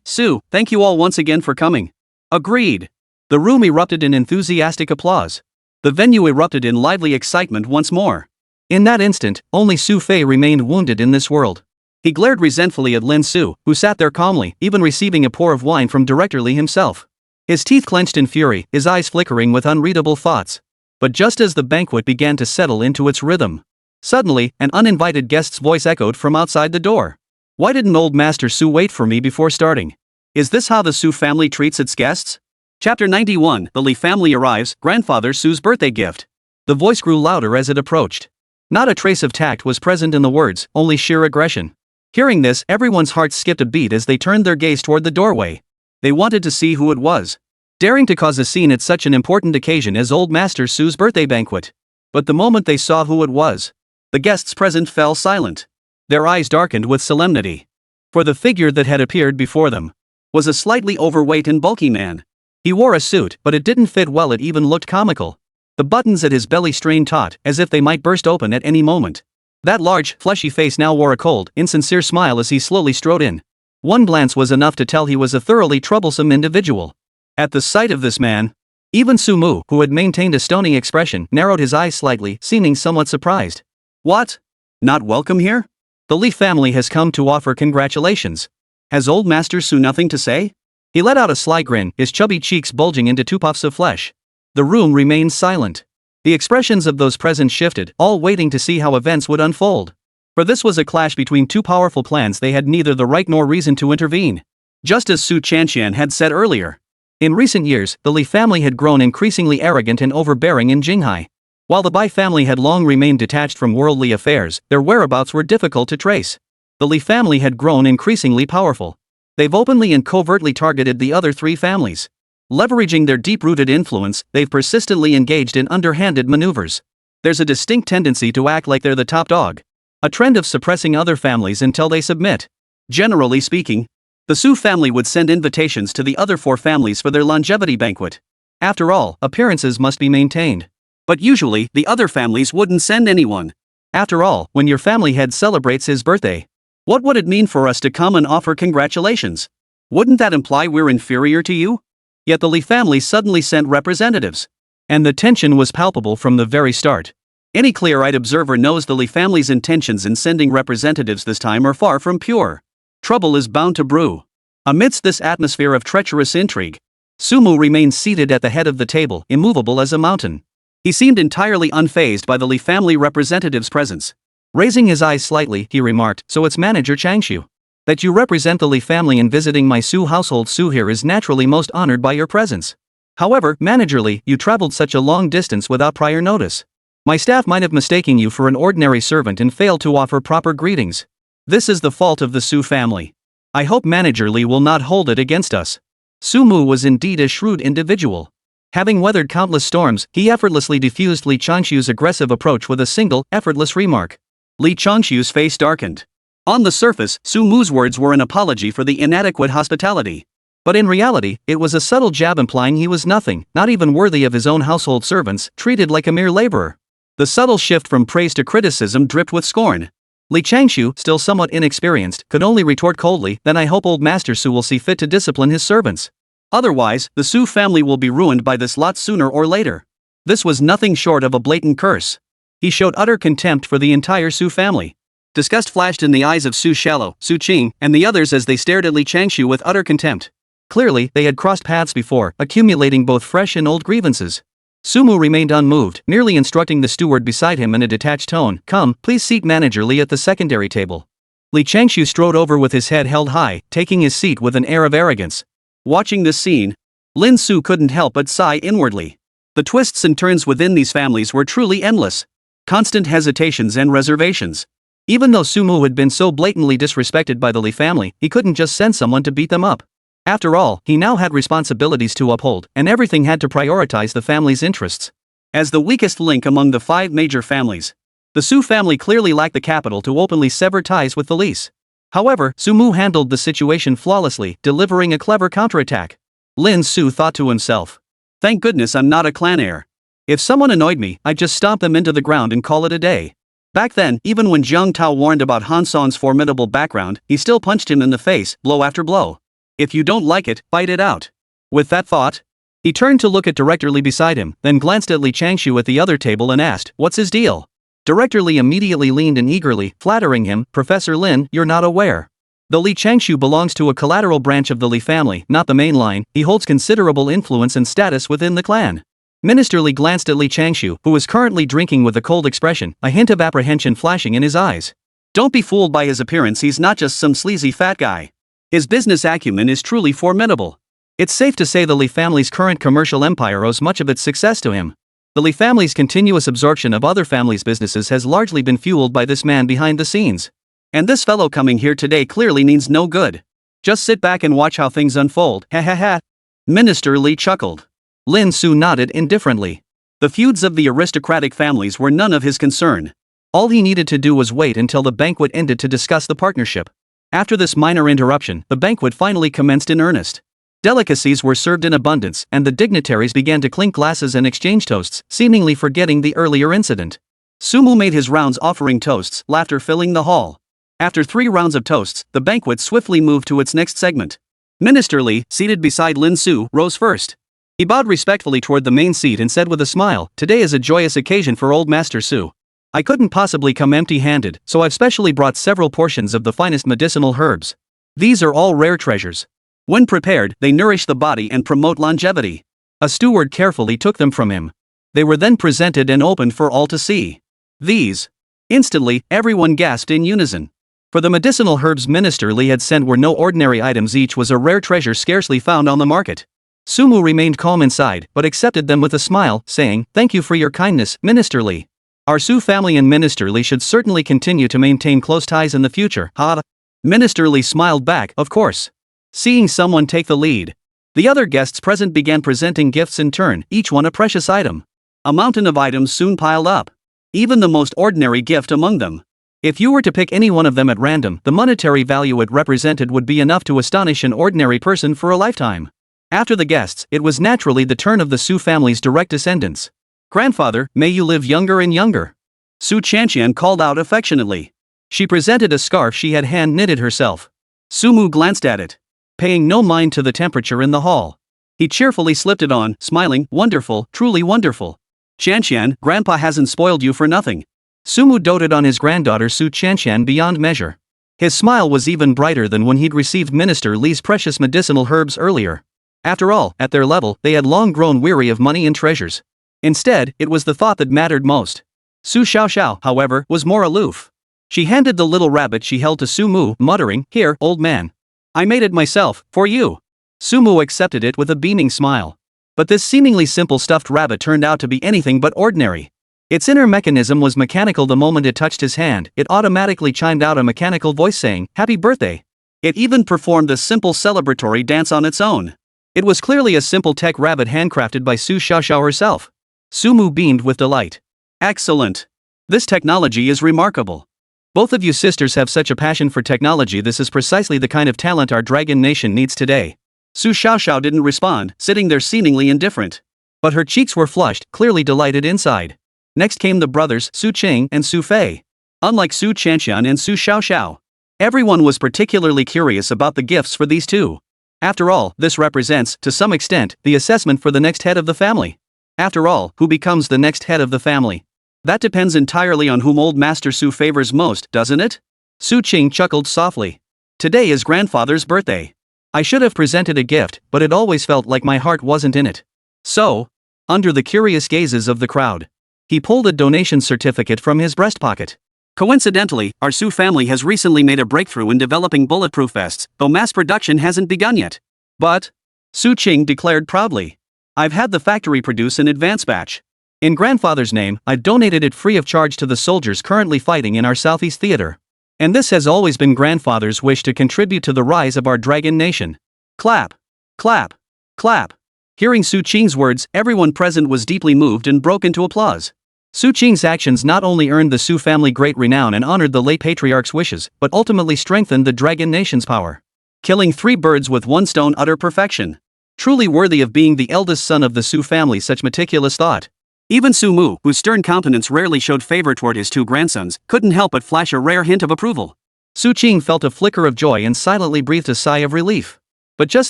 Su, thank you all once again for coming." Agreed. The room erupted in enthusiastic applause. The venue erupted in lively excitement once more. In that instant, only Su Fei remained wounded in this world. He glared resentfully at Lin Su, who sat there calmly, even receiving a pour of wine from Director Li himself. His teeth clenched in fury, his eyes flickering with unreadable thoughts. But just as the banquet began to settle into its rhythm, suddenly, an uninvited guest's voice echoed from outside the door. "Why didn't old Master Su wait for me before starting? Is this how the Su family treats its guests?" Chapter 91, The Li family arrives, grandfather Su's birthday gift. The voice grew louder as it approached. Not a trace of tact was present in the words, only sheer aggression. Hearing this, everyone's hearts skipped a beat as they turned their gaze toward the doorway. They wanted to see who it was, daring to cause a scene at such an important occasion as old Master Su's birthday banquet. But the moment they saw who it was, the guests present fell silent. Their eyes darkened with solemnity. For the figure that had appeared before them was a slightly overweight and bulky man. He wore a suit, but it didn't fit well. It even looked comical. The buttons at his belly strained taut, as if they might burst open at any moment. That large, fleshy face now wore a cold, insincere smile as he slowly strode in. One glance was enough to tell he was a thoroughly troublesome individual. At the sight of this man, even Su Mu, who had maintained a stony expression, narrowed his eyes slightly, seeming somewhat surprised. "What? Not welcome here? The Li family has come to offer congratulations. Has old Master Su nothing to say?" He let out a sly grin, his chubby cheeks bulging into two puffs of flesh. The room remained silent. The expressions of those present shifted, all waiting to see how events would unfold. For this was a clash between two powerful clans. They had neither the right nor reason to intervene. Just as Su Qianqian had said earlier. In recent years, the Li family had grown increasingly arrogant and overbearing in Jinghai. While the Bai family had long remained detached from worldly affairs, their whereabouts were difficult to trace. The Li family had grown increasingly powerful. They've openly and covertly targeted the other three families. Leveraging their deep-rooted influence, they've persistently engaged in underhanded maneuvers. There's a distinct tendency to act like they're the top dog. A trend of suppressing other families until they submit. Generally speaking, the Su family would send invitations to the other four families for their longevity banquet. After all, appearances must be maintained. But usually, the other families wouldn't send anyone. After all, when your family head celebrates his birthday, what would it mean for us to come and offer congratulations? Wouldn't that imply we're inferior to you? Yet the Li family suddenly sent representatives. And the tension was palpable from the very start. Any clear-eyed observer knows the Li family's intentions in sending representatives this time are far from pure. Trouble is bound to brew. Amidst this atmosphere of treacherous intrigue, Sumu remained seated at the head of the table, immovable as a mountain. He seemed entirely unfazed by the Li family representative's presence. Raising his eyes slightly, he remarked, "So it's Manager Changshu. That you represent the Li family in visiting my Su household. Su here is naturally most honored by your presence. However, Manager Li, you traveled such a long distance without prior notice. My staff might have mistaken you for an ordinary servant and failed to offer proper greetings. This is the fault of the Su family. I hope Manager Li will not hold it against us." Sumu was indeed a shrewd individual. Having weathered countless storms, he effortlessly diffused Li Changshu's aggressive approach with a single, effortless remark. Li Changshu's face darkened. On the surface, Sumu's words were an apology for the inadequate hospitality. But in reality, it was a subtle jab implying he was nothing, not even worthy of his own household servants, treated like a mere laborer. The subtle shift from praise to criticism dripped with scorn. Li Changshu, still somewhat inexperienced, could only retort coldly, "Then I hope old Master Su will see fit to discipline his servants. Otherwise, the Su family will be ruined by this lot sooner or later." This was nothing short of a blatant curse. He showed utter contempt for the entire Su family. Disgust flashed in the eyes of Su Shallow, Su Qing, and the others as they stared at Li Changshu with utter contempt. Clearly, they had crossed paths before, accumulating both fresh and old grievances. Sumu remained unmoved, merely instructing the steward beside him in a detached tone, "Come, please seat Manager Li at the secondary table." Li Changshu strode over with his head held high, taking his seat with an air of arrogance. Watching this scene, Lin Su couldn't help but sigh inwardly. The twists and turns within these families were truly endless. Constant hesitations and reservations. Even though Sumu had been so blatantly disrespected by the Li family, he couldn't just send someone to beat them up. After all, he now had responsibilities to uphold, and everything had to prioritize the family's interests. As the weakest link among the 5 major families, the Su family clearly lacked the capital to openly sever ties with the Lis. However, Sumu handled the situation flawlessly, delivering a clever counterattack. Lin Su thought to himself. "Thank goodness I'm not a clan heir. If someone annoyed me, I'd just stomp them into the ground and call it a day." Back then, even when Jiang Tao warned about Han Song's formidable background, he still punched him in the face, blow after blow. If you don't like it, fight it out. With that thought, he turned to look at Director Li beside him, then glanced at Li Changshu at the other table and asked, "What's his deal?" Director Li immediately leaned in eagerly, flattering him, "Professor Lin, you're not aware. Though Li Changshu belongs to a collateral branch of the Li family, not the main line, he holds considerable influence and status within the clan." Minister Li glanced at Li Changshu, who was currently drinking with a cold expression, a hint of apprehension flashing in his eyes. Don't be fooled by his appearance, he's not just some sleazy fat guy. His business acumen is truly formidable. It's safe to say the Li family's current commercial empire owes much of its success to him. The Li family's continuous absorption of other families' businesses has largely been fueled by this man behind the scenes. And this fellow coming here today clearly means no good. Just sit back and watch how things unfold, ha ha ha. Minister Li chuckled. Lin Su nodded indifferently. The feuds of the aristocratic families were none of his concern. All he needed to do was wait until the banquet ended to discuss the partnership. After this minor interruption, the banquet finally commenced in earnest. Delicacies were served in abundance, and the dignitaries began to clink glasses and exchange toasts, seemingly forgetting the earlier incident. Sumu made his rounds offering toasts, laughter filling the hall. After 3 rounds of toasts, the banquet swiftly moved to its next segment. Minister Li, seated beside Lin Su, rose first. He bowed respectfully toward the main seat and said with a smile, "Today is a joyous occasion for old Master Su. I couldn't possibly come empty-handed, so I've specially brought several portions of the finest medicinal herbs. These are all rare treasures. When prepared, they nourish the body and promote longevity." A steward carefully took them from him. They were then presented and opened for all to see. These. Instantly, everyone gasped in unison. For the medicinal herbs Minister Li had sent were no ordinary items, each was a rare treasure scarcely found on the market. Sumu remained calm inside, but accepted them with a smile, saying, "Thank you for your kindness, Minister Li. Our Su family and Minister Li should certainly continue to maintain close ties in the future." Ha! Minister Li smiled back, "Of course." Seeing someone take the lead, the other guests present began presenting gifts in turn, each one a precious item. A mountain of items soon piled up. Even the most ordinary gift among them. If you were to pick any one of them at random, the monetary value it represented would be enough to astonish an ordinary person for a lifetime. After the guests, it was naturally the turn of the Su family's direct descendants. "Grandfather, may you live younger and younger." Su Chanqian called out affectionately. She presented a scarf she had hand-knitted herself. Sumu glanced at it, paying no mind to the temperature in the hall. He cheerfully slipped it on, smiling, "Wonderful, truly wonderful. Chanqian, Grandpa hasn't spoiled you for nothing." Sumu doted on his granddaughter Su Chanqian beyond measure. His smile was even brighter than when he'd received Minister Li's precious medicinal herbs earlier. After all, at their level, they had long grown weary of money and treasures. Instead, it was the thought that mattered most. Su Xiaoxiao, however, was more aloof. She handed the little rabbit she held to Su Mu, muttering, "Here, old man. I made it myself, for you." Su Mu accepted it with a beaming smile. But this seemingly simple stuffed rabbit turned out to be anything but ordinary. Its inner mechanism was mechanical. The moment it touched his hand, it automatically chimed out a mechanical voice saying, "Happy birthday." It even performed a simple celebratory dance on its own. It was clearly a simple tech rabbit handcrafted by Su Xiaoxiao herself. Su Mu beamed with delight. "Excellent. This technology is remarkable. Both of you sisters have such a passion for technology. This is precisely the kind of talent our dragon nation needs today." Su Xiaoxiao didn't respond, sitting there seemingly indifferent. But her cheeks were flushed, clearly delighted inside. Next came the brothers Su Qing and Su Fei. Unlike Su Chanxian and Su Xiaoxiao, everyone was particularly curious about the gifts for these two. After all, this represents, to some extent, the assessment for the next head of the family. After all, who becomes the next head of the family? That depends entirely on whom old Master Su favors most, doesn't it? Su Qing chuckled softly. "Today is grandfather's birthday. I should have presented a gift, but it always felt like my heart wasn't in it. So," under the curious gazes of the crowd, he pulled a donation certificate from his breast pocket. "Coincidentally, our Su family has recently made a breakthrough in developing bulletproof vests, though mass production hasn't begun yet. But," Su Qing declared proudly, "I've had the factory produce an advance batch. In grandfather's name, I've donated it free of charge to the soldiers currently fighting in our Southeast Theater. And this has always been grandfather's wish to contribute to the rise of our dragon nation." Clap. Clap. Clap. Hearing Su Qing's words, everyone present was deeply moved and broke into applause. Su Qing's actions not only earned the Su family great renown and honored the late patriarch's wishes, but ultimately strengthened the dragon nation's power. Killing 3 birds with 1 stone, utter perfection. Truly worthy of being the eldest son of the Su family. Such meticulous thought. Even Su Mu, whose stern countenance rarely showed favor toward his 2 grandsons, couldn't help but flash a rare hint of approval. Su Qing felt a flicker of joy and silently breathed a sigh of relief. But just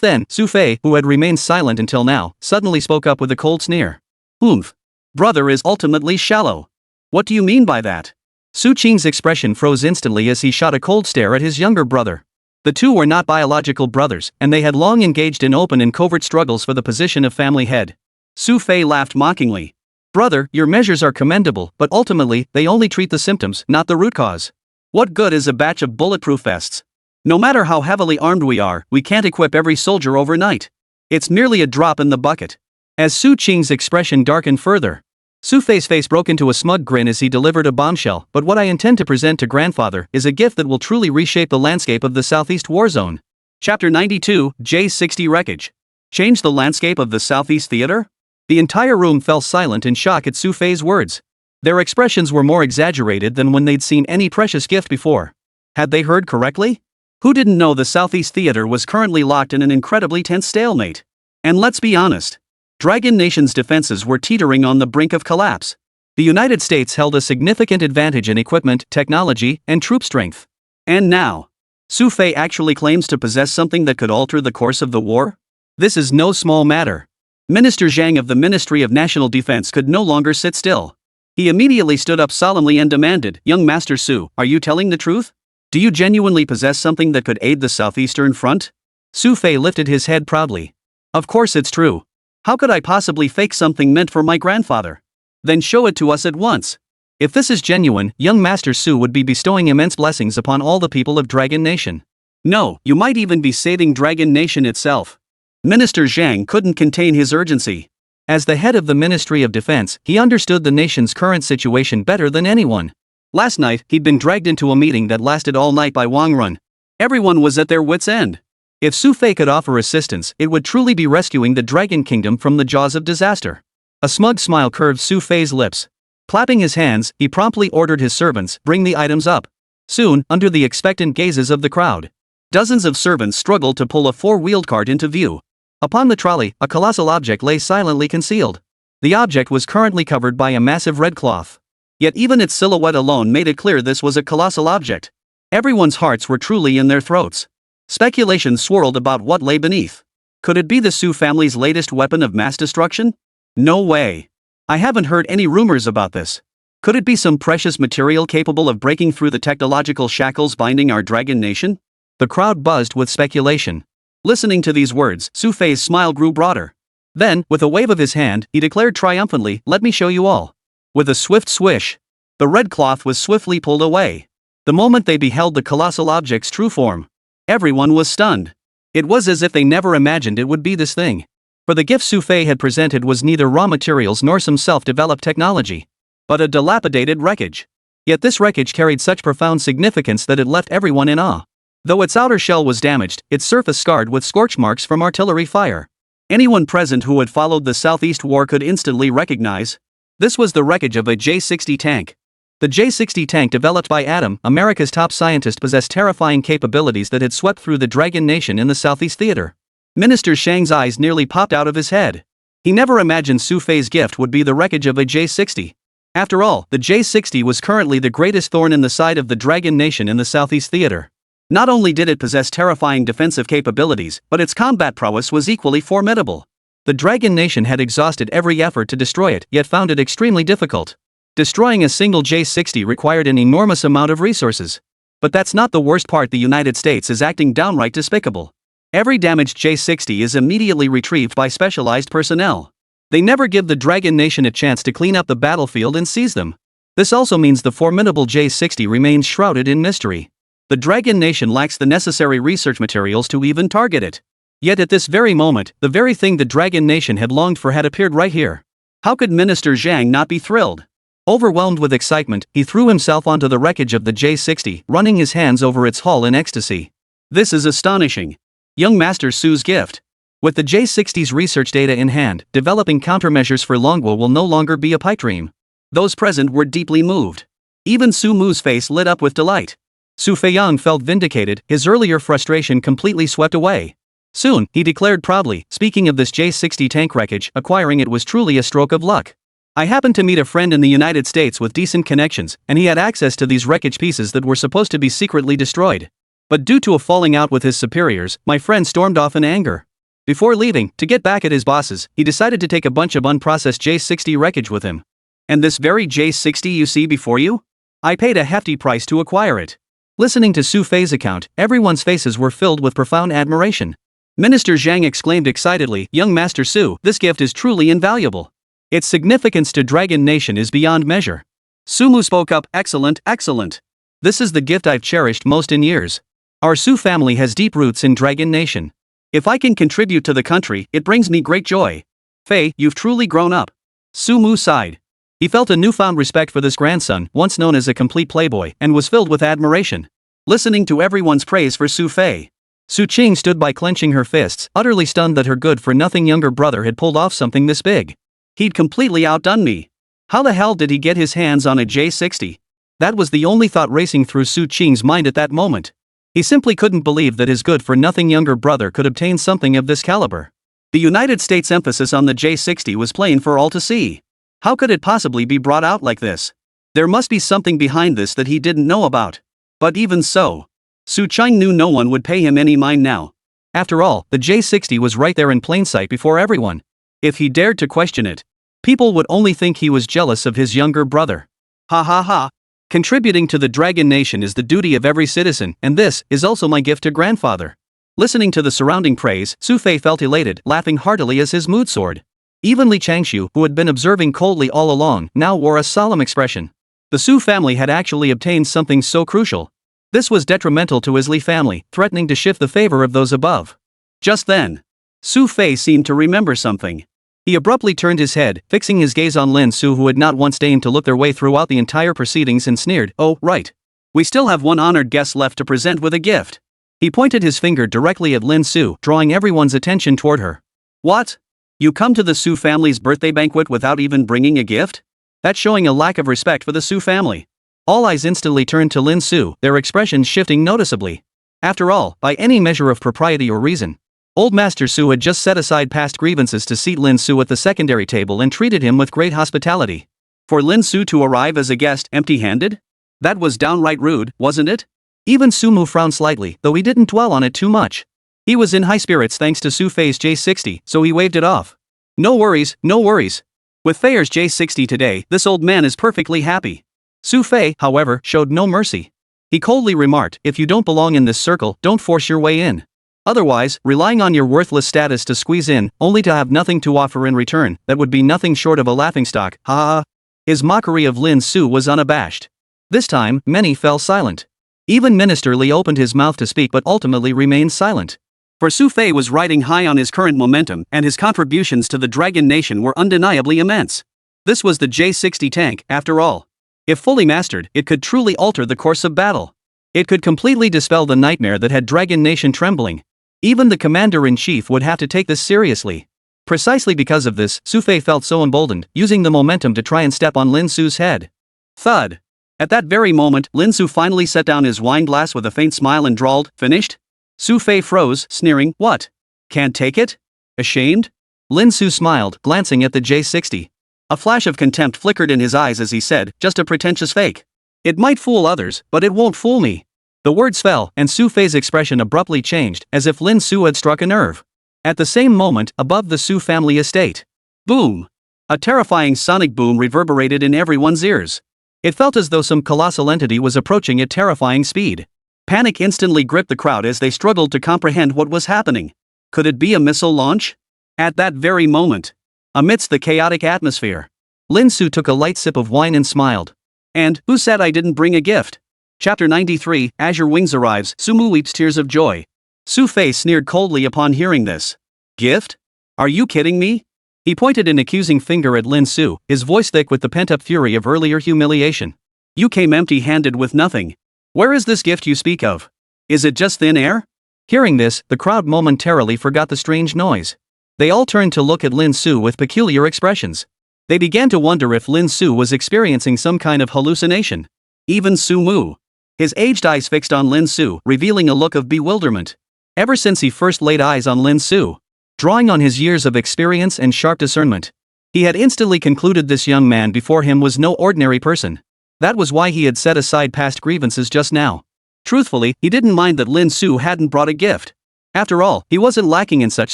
then, Su Fei, who had remained silent until now, suddenly spoke up with a cold sneer. "Oomph. Brother is ultimately shallow. What do you mean by that?" Su Qing's expression froze instantly as he shot a cold stare at his younger brother. The two were not biological brothers, and they had long engaged in open and covert struggles for the position of family head. Su Fei laughed mockingly. "Brother, your measures are commendable, but ultimately, they only treat the symptoms, not the root cause. What good is a batch of bulletproof vests? No matter how heavily armed we are, we can't equip every soldier overnight. It's merely a drop in the bucket." As Su Qing's expression darkened further, Su Fei's face broke into a smug grin as he delivered a bombshell. "But what I intend to present to grandfather is a gift that will truly reshape the landscape of the Southeast War Zone." Chapter 92, J60 Wreckage. Change the landscape of the Southeast Theater? The entire room fell silent in shock at Su Fei's words. Their expressions were more exaggerated than when they'd seen any precious gift before. Had they heard correctly? Who didn't know the Southeast Theater was currently locked in an incredibly tense stalemate? And let's be honest, Dragon Nation's defenses were teetering on the brink of collapse. The United States held a significant advantage in equipment, technology, and troop strength. And now, Su Fei actually claims to possess something that could alter the course of the war? This is no small matter. Minister Zhang of the Ministry of National Defense could no longer sit still. He immediately stood up solemnly and demanded, "Young Master Su, are you telling the truth? Do you genuinely possess something that could aid the Southeastern Front?" Su Fei lifted his head proudly. "Of course it's true. How could I possibly fake something meant for my grandfather? Then show it to us at once. If this is genuine, young Master Su would be bestowing immense blessings upon all the people of Dragon Nation. No, you might even be saving Dragon Nation itself." Minister Zhang couldn't contain his urgency. As the head of the Ministry of Defense, he understood the nation's current situation better than anyone. Last night, he'd been dragged into a meeting that lasted all night by Wang Run. Everyone was at their wits' end. If Su Fei could offer assistance, it would truly be rescuing the Dragon Kingdom from the jaws of disaster. A smug smile curved Su Fei's lips. Clapping his hands, he promptly ordered his servants, "Bring the items up." Soon, under the expectant gazes of the crowd, dozens of servants struggled to pull a 4-wheeled cart into view. Upon the trolley, a colossal object lay silently concealed. The object was currently covered by a massive red cloth. Yet even its silhouette alone made it clear this was a colossal object. Everyone's hearts were truly in their throats. Speculation swirled about what lay beneath. Could it be the Su family's latest weapon of mass destruction? No way. I haven't heard any rumors about this. Could it be some precious material capable of breaking through the technological shackles binding our Dragon Nation? The crowd buzzed with speculation. Listening to these words, Su Fei's smile grew broader. Then, with a wave of his hand, he declared triumphantly, "Let me show you all." With a swift swish, the red cloth was swiftly pulled away. The moment they beheld the colossal object's true form, everyone was stunned. It was as if they never imagined it would be this thing. For the gift Su Fei had presented was neither raw materials nor some self-developed technology, but a dilapidated wreckage. Yet this wreckage carried such profound significance that it left everyone in awe. Though its outer shell was damaged, its surface scarred with scorch marks from artillery fire. Anyone present who had followed the Southeast War could instantly recognize this was the wreckage of a J-60 tank. The J-60 tank developed by Adam, America's top scientist, possessed terrifying capabilities that had swept through the Dragon Nation in the Southeast Theater. Minister Shang's eyes nearly popped out of his head. He never imagined Su Fei's gift would be the wreckage of a J-60. After all, the J-60 was currently the greatest thorn in the side of the Dragon Nation in the Southeast Theater. Not only did it possess terrifying defensive capabilities, but its combat prowess was equally formidable. The Dragon Nation had exhausted every effort to destroy it, yet found it extremely difficult. Destroying a single J-60 required an enormous amount of resources. But that's not the worst part. The United States is acting downright despicable. Every damaged J-60 is immediately retrieved by specialized personnel. They never give the Dragon Nation a chance to clean up the battlefield and seize them. This also means the formidable J-60 remains shrouded in mystery. The Dragon Nation lacks the necessary research materials to even target it. Yet at this very moment, the very thing the Dragon Nation had longed for had appeared right here. How could Minister Zhang not be thrilled? Overwhelmed with excitement, he threw himself onto the wreckage of the J-60, running his hands over its hull in ecstasy. This is astonishing. Young Master Su's gift. With the J-60's research data in hand, developing countermeasures for Longguo will no longer be a pipe dream. Those present were deeply moved. Even Su Mu's face lit up with delight. Su Feiyang felt vindicated, his earlier frustration completely swept away. Soon, he declared proudly, speaking of this J-60 tank wreckage, acquiring it was truly a stroke of luck. I happened to meet a friend in the United States with decent connections, and he had access to these wreckage pieces that were supposed to be secretly destroyed. But due to a falling out with his superiors, my friend stormed off in anger. Before leaving, to get back at his bosses, he decided to take a bunch of unprocessed J-60 wreckage with him. And this very J-60 you see before you? I paid a hefty price to acquire it. Listening to Su Fei's account, everyone's faces were filled with profound admiration. Minister Zhang exclaimed excitedly, "Young Master Su, this gift is truly invaluable. Its significance to Dragon Nation is beyond measure." Su Mu spoke up, "Excellent, excellent. This is the gift I've cherished most in years. Our Su family has deep roots in Dragon Nation. If I can contribute to the country, it brings me great joy. Fei, you've truly grown up." Su Mu sighed. He felt a newfound respect for this grandson, once known as a complete playboy, and was filled with admiration. Listening to everyone's praise for Su Fei, Su Qing stood by clenching her fists, utterly stunned that her good-for-nothing younger brother had pulled off something this big. He'd completely outdone me. How the hell did he get his hands on a J-60? That was the only thought racing through Su Qing's mind at that moment. He simply couldn't believe that his good-for-nothing younger brother could obtain something of this caliber. The United States' emphasis on the J-60 was plain for all to see. How could it possibly be brought out like this? There must be something behind this that he didn't know about. But even so, Su Qing knew no one would pay him any mind now. After all, the J-60 was right there in plain sight before everyone. If he dared to question it, people would only think he was jealous of his younger brother. Ha ha ha. Contributing to the Dragon Nation is the duty of every citizen, and this is also my gift to grandfather. Listening to the surrounding praise, Su Fei felt elated, laughing heartily as his mood soared. Even Li Changshu, who had been observing coldly all along, now wore a solemn expression. The Su family had actually obtained something so crucial. This was detrimental to his Li family, threatening to shift the favor of those above. Just then, Su Fei seemed to remember something. He abruptly turned his head, fixing his gaze on Lin Su, who had not once deigned to look their way throughout the entire proceedings, and sneered, "Oh, right. We still have one honored guest left to present with a gift." He pointed his finger directly at Lin Su, drawing everyone's attention toward her. "What? You come to the Su family's birthday banquet without even bringing a gift? That's showing a lack of respect for the Su family." All eyes instantly turned to Lin Su, their expressions shifting noticeably. After all, by any measure of propriety or reason, Old Master Su had just set aside past grievances to seat Lin Su at the secondary table and treated him with great hospitality. For Lin Su to arrive as a guest empty-handed? That was downright rude, wasn't it? Even Su Mu frowned slightly, though he didn't dwell on it too much. He was in high spirits thanks to Su Fei's J-60, so he waved it off. "No worries, no worries. With Fei's J-60 today, this old man is perfectly happy." Su Fei, however, showed no mercy. He coldly remarked, "If you don't belong in this circle, don't force your way in." Otherwise, relying on your worthless status to squeeze in, only to have nothing to offer in return, that would be nothing short of a laughingstock, ha ha. His mockery of Lin Su was unabashed. This time, many fell silent. Even Minister Li opened his mouth to speak but ultimately remained silent. For Su Fei was riding high on his current momentum, and his contributions to the Dragon Nation were undeniably immense. This was the J-60 tank, after all. If fully mastered, it could truly alter the course of battle. It could completely dispel the nightmare that had Dragon Nation trembling. Even the commander-in-chief would have to take this seriously. Precisely because of this, Su Fei felt so emboldened, using the momentum to try and step on Lin Su's head. Thud. At that very moment, Lin Su finally set down his wine glass with a faint smile and drawled, "Finished?" Su Fei froze, sneering, "What? Can't take it? Ashamed?" Lin Su smiled, glancing at the J-60. A flash of contempt flickered in his eyes as he said, "Just a pretentious fake. It might fool others, but it won't fool me." The words fell, and Su Fei's expression abruptly changed, as if Lin Su had struck a nerve. At the same moment, above the Su family estate. Boom! A terrifying sonic boom reverberated in everyone's ears. It felt as though some colossal entity was approaching at terrifying speed. Panic instantly gripped the crowd as they struggled to comprehend what was happening. Could it be a missile launch? At that very moment, amidst the chaotic atmosphere, Lin Su took a light sip of wine and smiled. "And who said I didn't bring a gift?" Chapter 93, Azure Wings arrives, Sumu weeps tears of joy. Su Fei sneered coldly upon hearing this. "Gift? Are you kidding me?" He pointed an accusing finger at Lin Su, his voice thick with the pent-up fury of earlier humiliation. "You came empty-handed with nothing. Where is this gift you speak of? Is it just thin air?" Hearing this, the crowd momentarily forgot the strange noise. They all turned to look at Lin Su with peculiar expressions. They began to wonder if Lin Su was experiencing some kind of hallucination. Even Su Mu. His aged eyes fixed on Lin Su, revealing a look of bewilderment. Ever since he first laid eyes on Lin Su, drawing on his years of experience and sharp discernment, he had instantly concluded this young man before him was no ordinary person. That was why he had set aside past grievances just now. Truthfully, he didn't mind that Lin Su hadn't brought a gift. After all, he wasn't lacking in such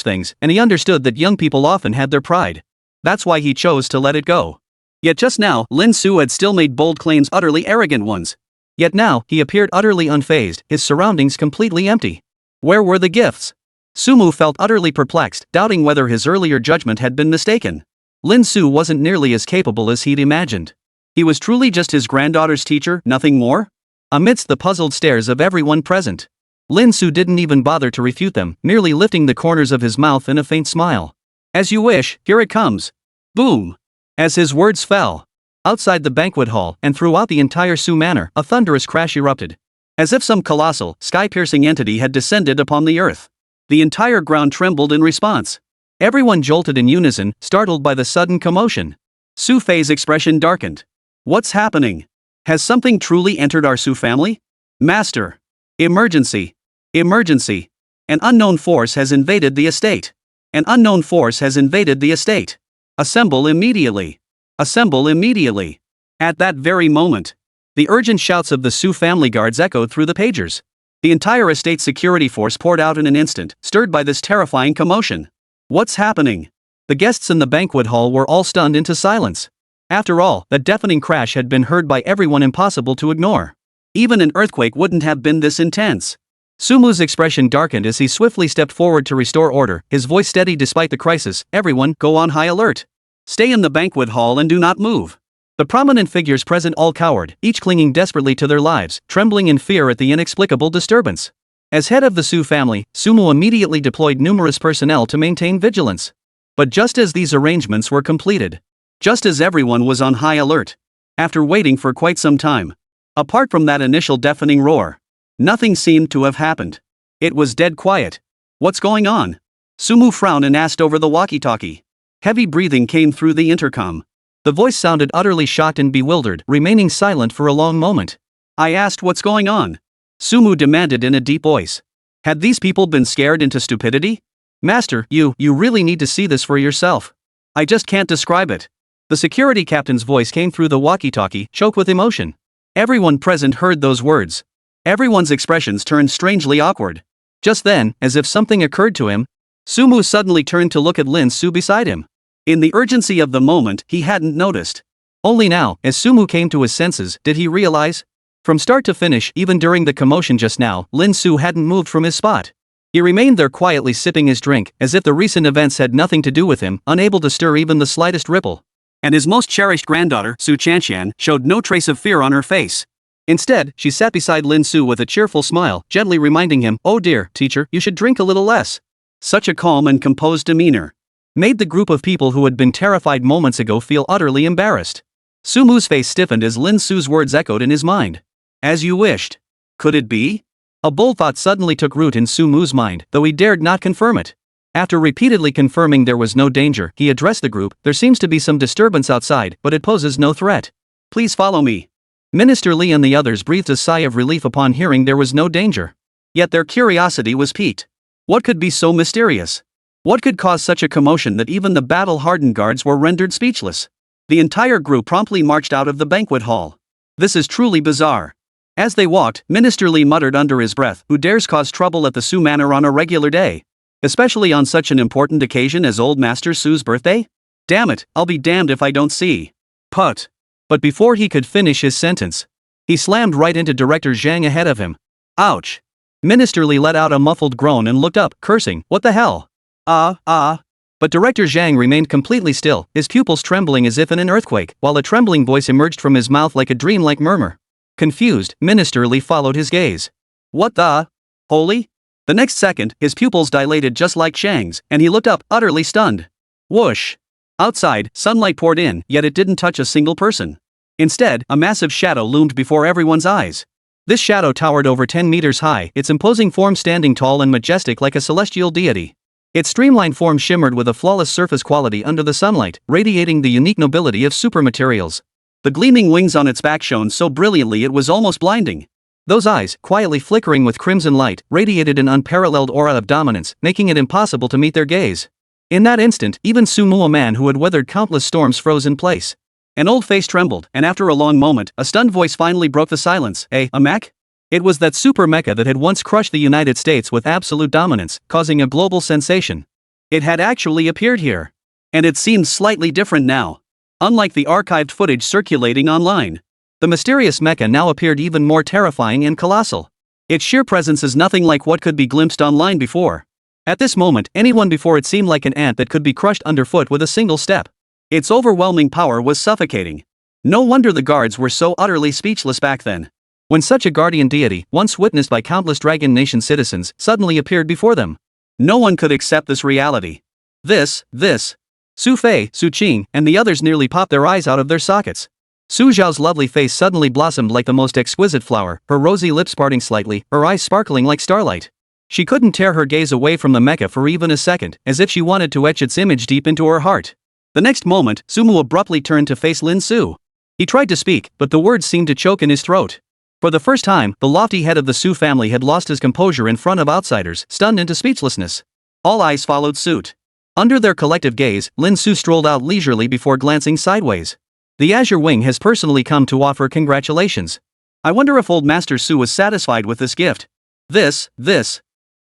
things, and he understood that young people often had their pride. That's why he chose to let it go. Yet just now, Lin Su had still made bold claims, utterly arrogant ones. Yet now, he appeared utterly unfazed, his surroundings completely empty. Where were the gifts? Sumu felt utterly perplexed, doubting whether his earlier judgment had been mistaken. Lin Su wasn't nearly as capable as he'd imagined. He was truly just his granddaughter's teacher, nothing more? Amidst the puzzled stares of everyone present, Lin Su didn't even bother to refute them, merely lifting the corners of his mouth in a faint smile. "As you wish, here it comes." Boom! As his words fell, outside the banquet hall and throughout the entire Su manor, a thunderous crash erupted. As if some colossal, sky-piercing entity had descended upon the earth. The entire ground trembled in response. Everyone jolted in unison, startled by the sudden commotion. Su Fei's expression darkened. "What's happening? Has something truly entered our Su family? Master! Emergency! Emergency! An unknown force has invaded the estate! An unknown force has invaded the estate! Assemble immediately! Assemble immediately!" At that very moment, the urgent shouts of the Su family guards echoed through the pagers. The entire estate security force poured out in an instant, stirred by this terrifying commotion. What's happening? The guests in the banquet hall were all stunned into silence. After all, that deafening crash had been heard by everyone, impossible to ignore. Even an earthquake wouldn't have been this intense. Sumu's expression darkened as he swiftly stepped forward to restore order, his voice steady despite the crisis. "Everyone, go on high alert. Stay in the banquet hall and do not move." The prominent figures present all cowered, each clinging desperately to their lives, trembling in fear at the inexplicable disturbance. As head of the Su family, Sumu immediately deployed numerous personnel to maintain vigilance. But just as these arrangements were completed, just as everyone was on high alert, after waiting for quite some time, apart from that initial deafening roar, nothing seemed to have happened. It was dead quiet. "What's going on?" Sumu frowned and asked over the walkie-talkie. Heavy breathing came through the intercom. The voice sounded utterly shocked and bewildered, remaining silent for a long moment. "I asked what's going on?" Sumu demanded in a deep voice. Had these people been scared into stupidity? "Master, you really need to see this for yourself. I just can't describe it." The security captain's voice came through the walkie-talkie, choked with emotion. Everyone present heard those words. Everyone's expressions turned strangely awkward. Just then, as if something occurred to him, Sumu suddenly turned to look at Lin Su beside him. In the urgency of the moment, he hadn't noticed. Only now, as Sumu came to his senses, did he realize. From start to finish, even during the commotion just now, Lin Su hadn't moved from his spot. He remained there quietly sipping his drink, as if the recent events had nothing to do with him, unable to stir even the slightest ripple. And his most cherished granddaughter, Su Chanxian, showed no trace of fear on her face. Instead, she sat beside Lin Su with a cheerful smile, gently reminding him, "Oh dear, teacher, you should drink a little less." Such a calm and composed demeanor made the group of people who had been terrified moments ago feel utterly embarrassed. Su Mu's face stiffened as Lin Su's words echoed in his mind. As you wished. Could it be? A bold thought suddenly took root in Su Mu's mind, though he dared not confirm it. After repeatedly confirming there was no danger, he addressed the group. "There seems to be some disturbance outside, but it poses no threat. Please follow me." Minister Li and the others breathed a sigh of relief upon hearing there was no danger. Yet their curiosity was piqued. What could be so mysterious? What could cause such a commotion that even the battle-hardened guards were rendered speechless? The entire group promptly marched out of the banquet hall. This is truly bizarre. As they walked, Minister Li muttered under his breath, "Who dares cause trouble at the Su Manor on a regular day? Especially on such an important occasion as old Master Su's birthday? Damn it, I'll be damned if I don't see." Put. But before he could finish his sentence, he slammed right into Director Zhang ahead of him. Ouch. Minister Li let out a muffled groan and looked up, cursing, "What the hell?" But Director Zhang remained completely still, his pupils trembling as if in an earthquake, while a trembling voice emerged from his mouth like a dreamlike murmur. Confused, Minister Li followed his gaze. "What the? Holy?" The next second, his pupils dilated just like Shang's, and he looked up, utterly stunned. Whoosh! Outside, sunlight poured in, yet it didn't touch a single person. Instead, a massive shadow loomed before everyone's eyes. This shadow towered over 10 meters high, its imposing form standing tall and majestic like a celestial deity. Its streamlined form shimmered with a flawless surface quality under the sunlight, radiating the unique nobility of supermaterials. The gleaming wings on its back shone so brilliantly it was almost blinding. Those eyes, quietly flickering with crimson light, radiated an unparalleled aura of dominance, making it impossible to meet their gaze. In that instant, even Su Mu, a man who had weathered countless storms, froze in place. An old face trembled, and after a long moment, a stunned voice finally broke the silence. A mech? It was that super mecha that had once crushed the United States with absolute dominance, causing a global sensation. It had actually appeared here. And it seemed slightly different now. Unlike the archived footage circulating online. The mysterious mecha now appeared even more terrifying and colossal. Its sheer presence is nothing like what could be glimpsed online before. At this moment, anyone before it seemed like an ant that could be crushed underfoot with a single step. Its overwhelming power was suffocating. No wonder the guards were so utterly speechless back then. When such a guardian deity, once witnessed by countless Dragon Nation citizens, suddenly appeared before them. No one could accept this reality. This. Su Fei, Su Qing, and the others nearly popped their eyes out of their sockets. Su Zhao's lovely face suddenly blossomed like the most exquisite flower, her rosy lips parting slightly, her eyes sparkling like starlight. She couldn't tear her gaze away from the mecha for even a second, as if she wanted to etch its image deep into her heart. The next moment, Su Mu abruptly turned to face Lin Su. He tried to speak, but the words seemed to choke in his throat. For the first time, the lofty head of the Su family had lost his composure in front of outsiders, stunned into speechlessness. All eyes followed suit. Under their collective gaze, Lin Su strolled out leisurely before glancing sideways. "The Azure Wing has personally come to offer congratulations. I wonder if old Master Su was satisfied with this gift." This.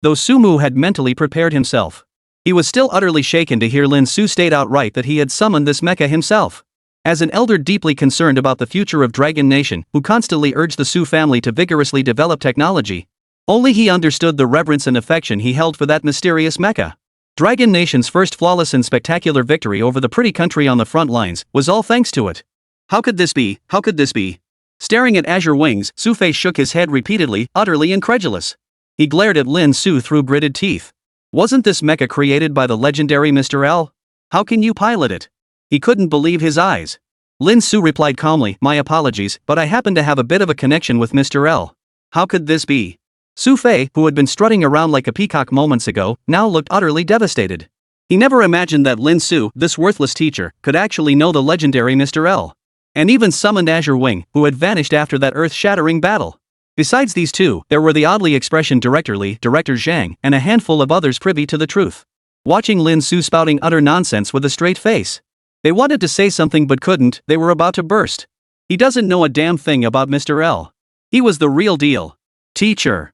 Though Su Mu had mentally prepared himself, he was still utterly shaken to hear Lin Su state outright that he had summoned this mecha himself. As an elder deeply concerned about the future of Dragon Nation, who constantly urged the Su family to vigorously develop technology, only he understood the reverence and affection he held for that mysterious mecha. Dragon Nation's first flawless and spectacular victory over the pretty country on the front lines was all thanks to it. How could this be? Staring at Azure Wings, Su Fei shook his head repeatedly, utterly incredulous. He glared at Lin Su through gritted teeth. Wasn't this mecha created by the legendary Mr. L? How can you pilot it? He couldn't believe his eyes. Lin Su replied calmly, "My apologies, but I happen to have a bit of a connection with Mr. L." How could this be? Su Fei, who had been strutting around like a peacock moments ago, now looked utterly devastated. He never imagined that Lin Su, this worthless teacher, could actually know the legendary Mr. L. And even summoned Azure Wing, who had vanished after that earth-shattering battle. Besides these two, there were the oddly expressioned Director Li, Director Zhang, and a handful of others privy to the truth. Watching Lin Su spouting utter nonsense with a straight face. They wanted to say something but couldn't, they were about to burst. He doesn't know a damn thing about Mr. L. He was the real deal. Teacher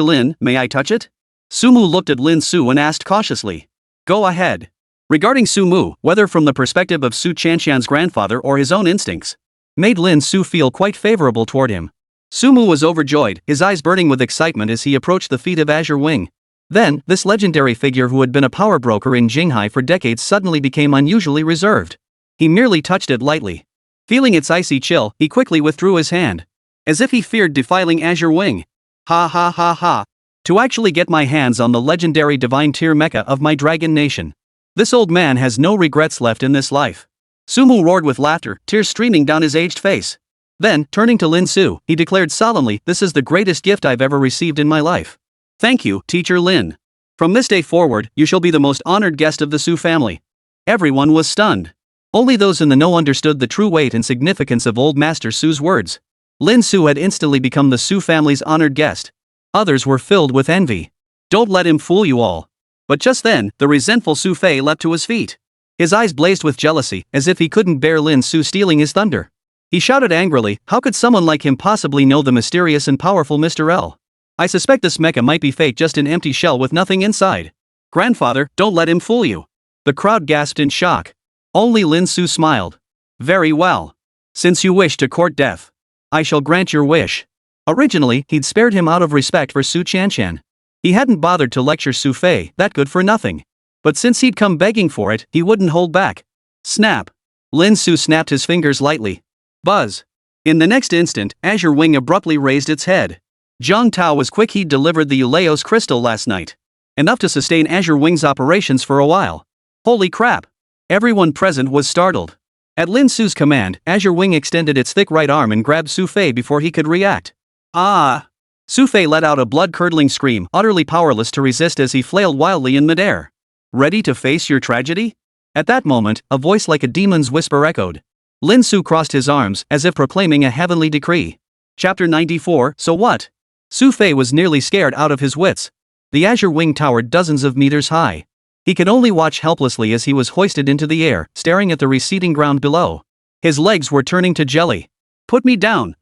Lin, may I touch it? Su Mu looked at Lin Su and asked cautiously. Go ahead. Regarding Su Mu, whether from the perspective of Su Chanxian's grandfather or his own instincts, made Lin Su feel quite favorable toward him. Su Mu was overjoyed, his eyes burning with excitement as he approached the feet of Azure Wing. Then, this legendary figure who had been a power broker in Jinghai for decades suddenly became unusually reserved. He merely touched it lightly. Feeling its icy chill, he quickly withdrew his hand. As if he feared defiling Azure Wing. Ha ha ha ha. To actually get my hands on the legendary divine tier mecha of my dragon nation. This old man has no regrets left in this life. Sumu roared with laughter, tears streaming down his aged face. Then, turning to Lin Su, he declared solemnly, "This is the greatest gift I've ever received in my life. Thank you, Teacher Lin. From this day forward, you shall be the most honored guest of the Su family." Everyone was stunned. Only those in the know understood the true weight and significance of Old Master Su's words. Lin Su had instantly become the Su family's honored guest. Others were filled with envy. Don't let him fool you all. But just then, the resentful Su Fei leapt to his feet. His eyes blazed with jealousy, as if he couldn't bear Lin Su stealing his thunder. He shouted angrily, "How could someone like him possibly know the mysterious and powerful Mr. L? I suspect this mecha might be fake, just an empty shell with nothing inside. Grandfather, don't let him fool you." The crowd gasped in shock. Only Lin Su smiled. "Very well. Since you wish to court death, I shall grant your wish." Originally, he'd spared him out of respect for Su Chanshan. He hadn't bothered to lecture Su Fei, that good for nothing. But since he'd come begging for it, he wouldn't hold back. Snap. Lin Su snapped his fingers lightly. Buzz. In the next instant, Azure Wing abruptly raised its head. Zhang Tao was quick. He'd delivered the Uleos crystal last night. Enough to sustain Azure Wing's operations for a while. Holy crap. Everyone present was startled. At Lin Su's command, Azure Wing extended its thick right arm and grabbed Su Fei before he could react. Ah! Su Fei let out a blood-curdling scream, utterly powerless to resist as he flailed wildly in midair. Ready to face your tragedy? At that moment, a voice like a demon's whisper echoed. Lin Su crossed his arms, as if proclaiming a heavenly decree. Chapter 94, So what? Su Fei was nearly scared out of his wits. The Azure Wing towered dozens of meters high. He could only watch helplessly as he was hoisted into the air, staring at the receding ground below. His legs were turning to jelly. Put me down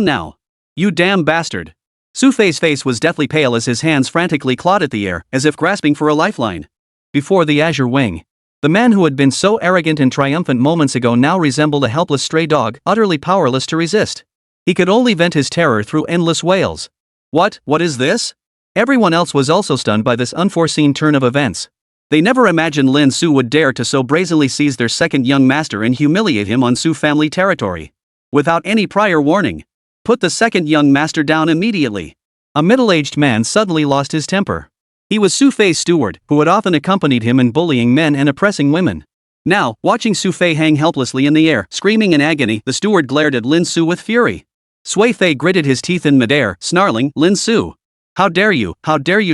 now. You damn bastard. Su Fei's face was deathly pale as his hands frantically clawed at the air, as if grasping for a lifeline. Before the Azure Wing, the man who had been so arrogant and triumphant moments ago now resembled a helpless stray dog, utterly powerless to resist. He could only vent his terror through endless wails. What is this? Everyone else was also stunned by this unforeseen turn of events. They never imagined Lin Su would dare to so brazenly seize their second young master and humiliate him on Su family territory. Without any prior warning. Put the second young master down immediately. A middle-aged man suddenly lost his temper. He was Su Fei's steward, who had often accompanied him in bullying men and oppressing women. Now, watching Su Fei hang helplessly in the air, screaming in agony, the steward glared at Lin Su with fury. Sui Fei gritted his teeth in midair, snarling, "Lin Su! How dare you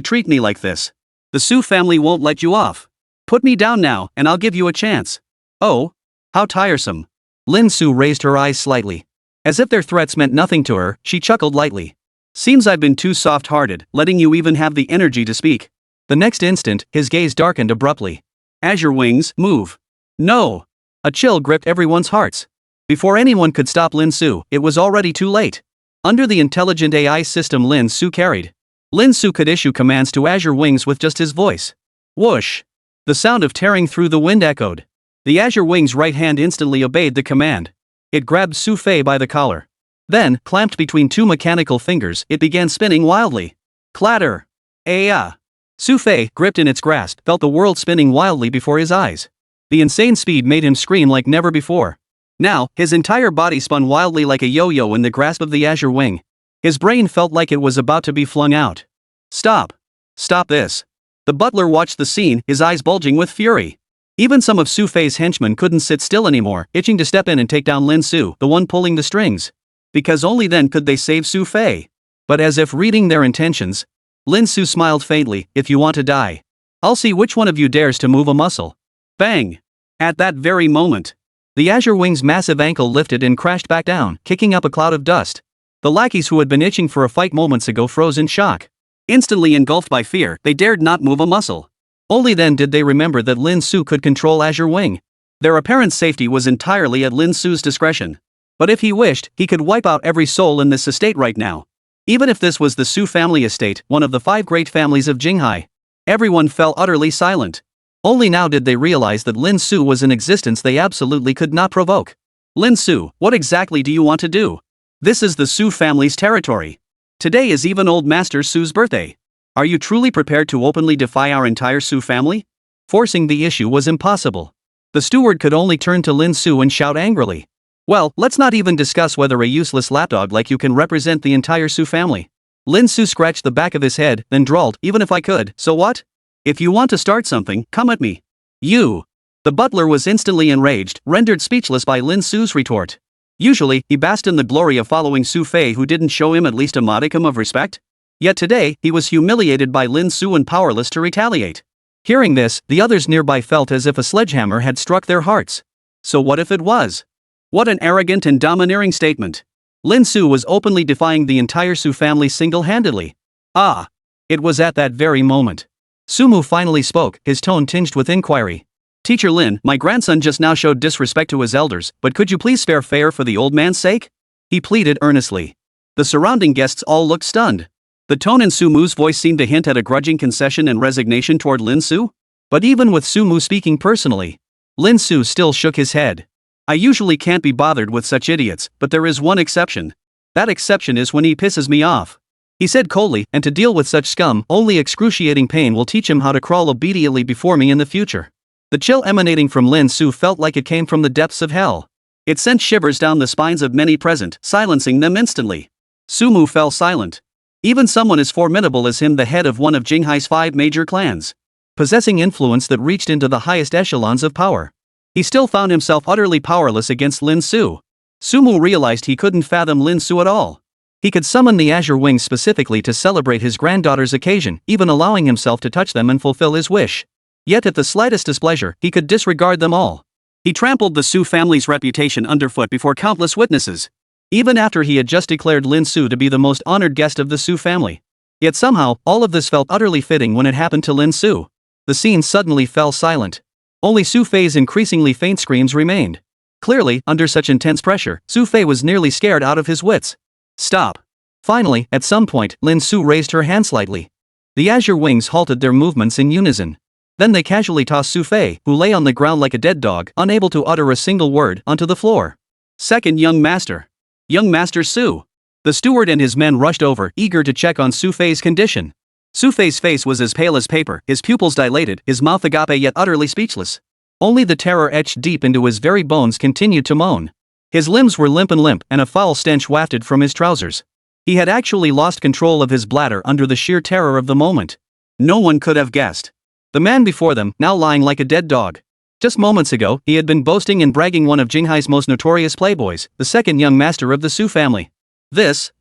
treat me like this? The Su family won't let you off. Put me down now, and I'll give you a chance." Oh, how tiresome. Lin Su raised her eyes slightly. As if their threats meant nothing to her, she chuckled lightly. Seems I've been too soft-hearted, letting you even have the energy to speak. The next instant, his gaze darkened abruptly. Azure Wings, move. No! A chill gripped everyone's hearts. Before anyone could stop Lin Su, it was already too late. Under the intelligent AI system Lin Su carried, Lin Su could issue commands to Azure Wings with just his voice. Whoosh! The sound of tearing through the wind echoed. The Azure Wing's right hand instantly obeyed the command. It grabbed Su Fei by the collar. Then, clamped between two mechanical fingers, it began spinning wildly. Clatter! Aya! Su Fei, gripped in its grasp, felt the world spinning wildly before his eyes. The insane speed made him scream like never before. Now, his entire body spun wildly like a yo-yo in the grasp of the Azure Wing. His brain felt like it was about to be flung out. Stop! Stop this! The butler watched the scene, his eyes bulging with fury. Even some of Su Fei's henchmen couldn't sit still anymore, itching to step in and take down Lin Su, the one pulling the strings. Because only then could they save Su Fei. But as if reading their intentions, Lin Su smiled faintly, "If you want to die, I'll see which one of you dares to move a muscle." Bang! At that very moment, the Azure Wing's massive ankle lifted and crashed back down, kicking up a cloud of dust. The lackeys who had been itching for a fight moments ago froze in shock. Instantly engulfed by fear, they dared not move a muscle. Only then did they remember that Lin Su could control Azure Wing. Their apparent safety was entirely at Lin Su's discretion. But if he wished, he could wipe out every soul in this estate right now. Even if this was the Su family estate, one of the 5 great families of Jinghai. Everyone fell utterly silent. Only now did they realize that Lin Su was an existence they absolutely could not provoke. Lin Su, what exactly do you want to do? This is the Su family's territory. Today is even old Master Su's birthday. Are you truly prepared to openly defy our entire Su family? Forcing the issue was impossible. The steward could only turn to Lin Su and shout angrily. Well, let's not even discuss whether a useless lapdog like you can represent the entire Su family. Lin Su scratched the back of his head, then drawled, even if I could, so what? If you want to start something, come at me. You. The butler was instantly enraged, rendered speechless by Lin Su's retort. Usually, he basked in the glory of following Su Fei, who didn't show him at least a modicum of respect. Yet today, he was humiliated by Lin Su and powerless to retaliate. Hearing this, the others nearby felt as if a sledgehammer had struck their hearts. So what if it was? What an arrogant and domineering statement. Lin Su was openly defying the entire Su family single-handedly. Ah! It was at that very moment. Sumu finally spoke, his tone tinged with inquiry. Teacher Lin, my grandson just now showed disrespect to his elders, but could you please spare fare for the old man's sake? He pleaded earnestly. The surrounding guests all looked stunned. The tone in Sumu's voice seemed to hint at a grudging concession and resignation toward Lin Su. But even with Sumu speaking personally, Lin Su still shook his head. I usually can't be bothered with such idiots, but there is one exception. That exception is when he pisses me off. He said coldly, and to deal with such scum, only excruciating pain will teach him how to crawl obediently before me in the future. The chill emanating from Lin Su felt like it came from the depths of hell. It sent shivers down the spines of many present, silencing them instantly. Sumu fell silent. Even someone as formidable as him, the head of one of Jinghai's 5 major clans, possessing influence that reached into the highest echelons of power, he still found himself utterly powerless against Lin Su. Sumu realized he couldn't fathom Lin Su at all. He could summon the Azure Wings specifically to celebrate his granddaughter's occasion, even allowing himself to touch them and fulfill his wish. Yet at the slightest displeasure, he could disregard them all. He trampled the Su family's reputation underfoot before countless witnesses, even after he had just declared Lin Su to be the most honored guest of the Su family. Yet somehow, all of this felt utterly fitting when it happened to Lin Su. The scene suddenly fell silent. Only Su Fei's increasingly faint screams remained. Clearly, under such intense pressure, Su Fei was nearly scared out of his wits. Stop. Finally, at some point, Lin Su raised her hand slightly. The Azure Wings halted their movements in unison. Then they casually tossed Su Fei, who lay on the ground like a dead dog, unable to utter a single word, onto the floor. Second young master. Young Master Su. The steward and his men rushed over, eager to check on Su Fei's condition. Su Fei's face was as pale as paper, his pupils dilated, his mouth agape yet utterly speechless. Only the terror etched deep into his very bones continued to moan. His limbs were limp, and a foul stench wafted from his trousers. He had actually lost control of his bladder under the sheer terror of the moment. No one could have guessed. The man before them, now lying like a dead dog. Just moments ago, he had been boasting and bragging one of Jinghai's most notorious playboys, the second young master of the Su family. This.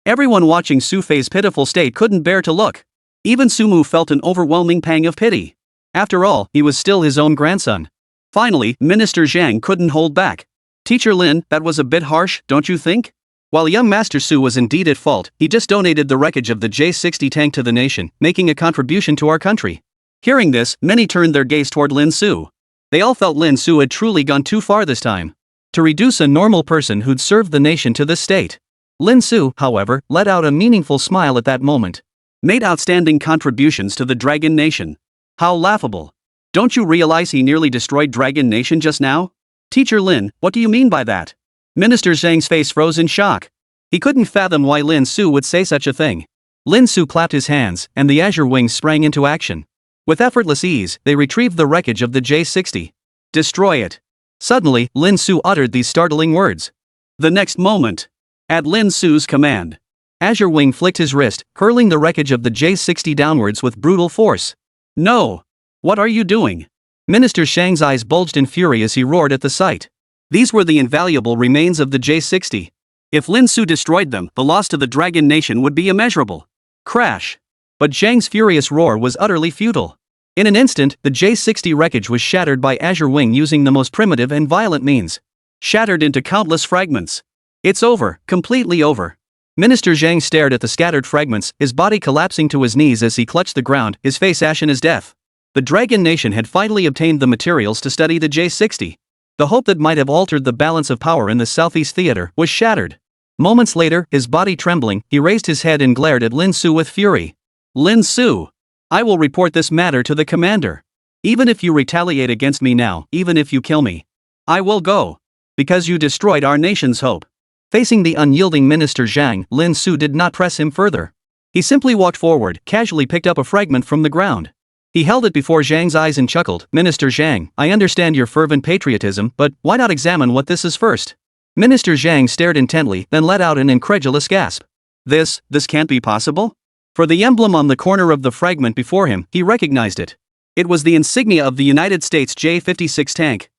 Everyone watching Su Fei's pitiful state couldn't bear to look. Even Sumu felt an overwhelming pang of pity. After all, he was still his own grandson. Finally, Minister Zhang couldn't hold back. Teacher Lin, that was a bit harsh, don't you think? While young Master Su was indeed at fault, he just donated the wreckage of the J-60 tank to the nation, making a contribution to our country. Hearing this, many turned their gaze toward Lin Su. They all felt Lin Su had truly gone too far this time. To reduce a normal person who'd served the nation to this state. Lin Su, however, let out a meaningful smile at that moment. Made outstanding contributions to the Dragon Nation. How laughable. Don't you realize he nearly destroyed Dragon Nation just now? Teacher Lin, what do you mean by that? Minister Zhang's face froze in shock. He couldn't fathom why Lin Su would say such a thing. Lin Su clapped his hands, and the Azure Wings sprang into action. With effortless ease, they retrieved the wreckage of the J-60. Destroy it. Suddenly, Lin Su uttered these startling words. The next moment, at Lin Su's command, Azure Wing flicked his wrist, hurling the wreckage of the J-60 downwards with brutal force. No! What are you doing? Minister Shang's eyes bulged in fury as he roared at the sight. These were the invaluable remains of the J-60. If Lin Su destroyed them, the loss to the Dragon Nation would be immeasurable. Crash! But Zhang's furious roar was utterly futile. In an instant, the J-60 wreckage was shattered by Azure Wing using the most primitive and violent means. Shattered into countless fragments. It's over, completely over. Minister Zhang stared at the scattered fragments, his body collapsing to his knees as he clutched the ground, his face ashen as death. The Dragon Nation had finally obtained the materials to study the J-60. The hope that might have altered the balance of power in the Southeast Theater was shattered. Moments later, his body trembling, he raised his head and glared at Lin Su with fury. Lin Su! I will report this matter to the commander. Even if you retaliate against me now, even if you kill me, I will go. Because you destroyed our nation's hope. Facing the unyielding Minister Zhang, Lin Su did not press him further. He simply walked forward, casually picked up a fragment from the ground. He held it before Zhang's eyes and chuckled, "Minister Zhang, I understand your fervent patriotism, but why not examine what this is first?" Minister Zhang stared intently, then let out an incredulous gasp. This can't be possible? For the emblem on the corner of the fragment before him, he recognized it. It was the insignia of the United States J-56 tank.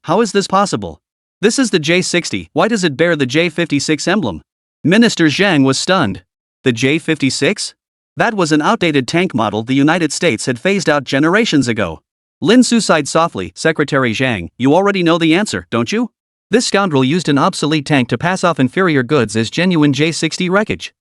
How is this possible? This is the J-60, why does it bear the J-56 emblem? Minister Zhang was stunned. The J-56? That was an outdated tank model the United States had phased out generations ago. Lin Su sighed softly, "Secretary Zhang, you already know the answer, don't you? This scoundrel used an obsolete tank to pass off inferior goods as genuine J-60 wreckage.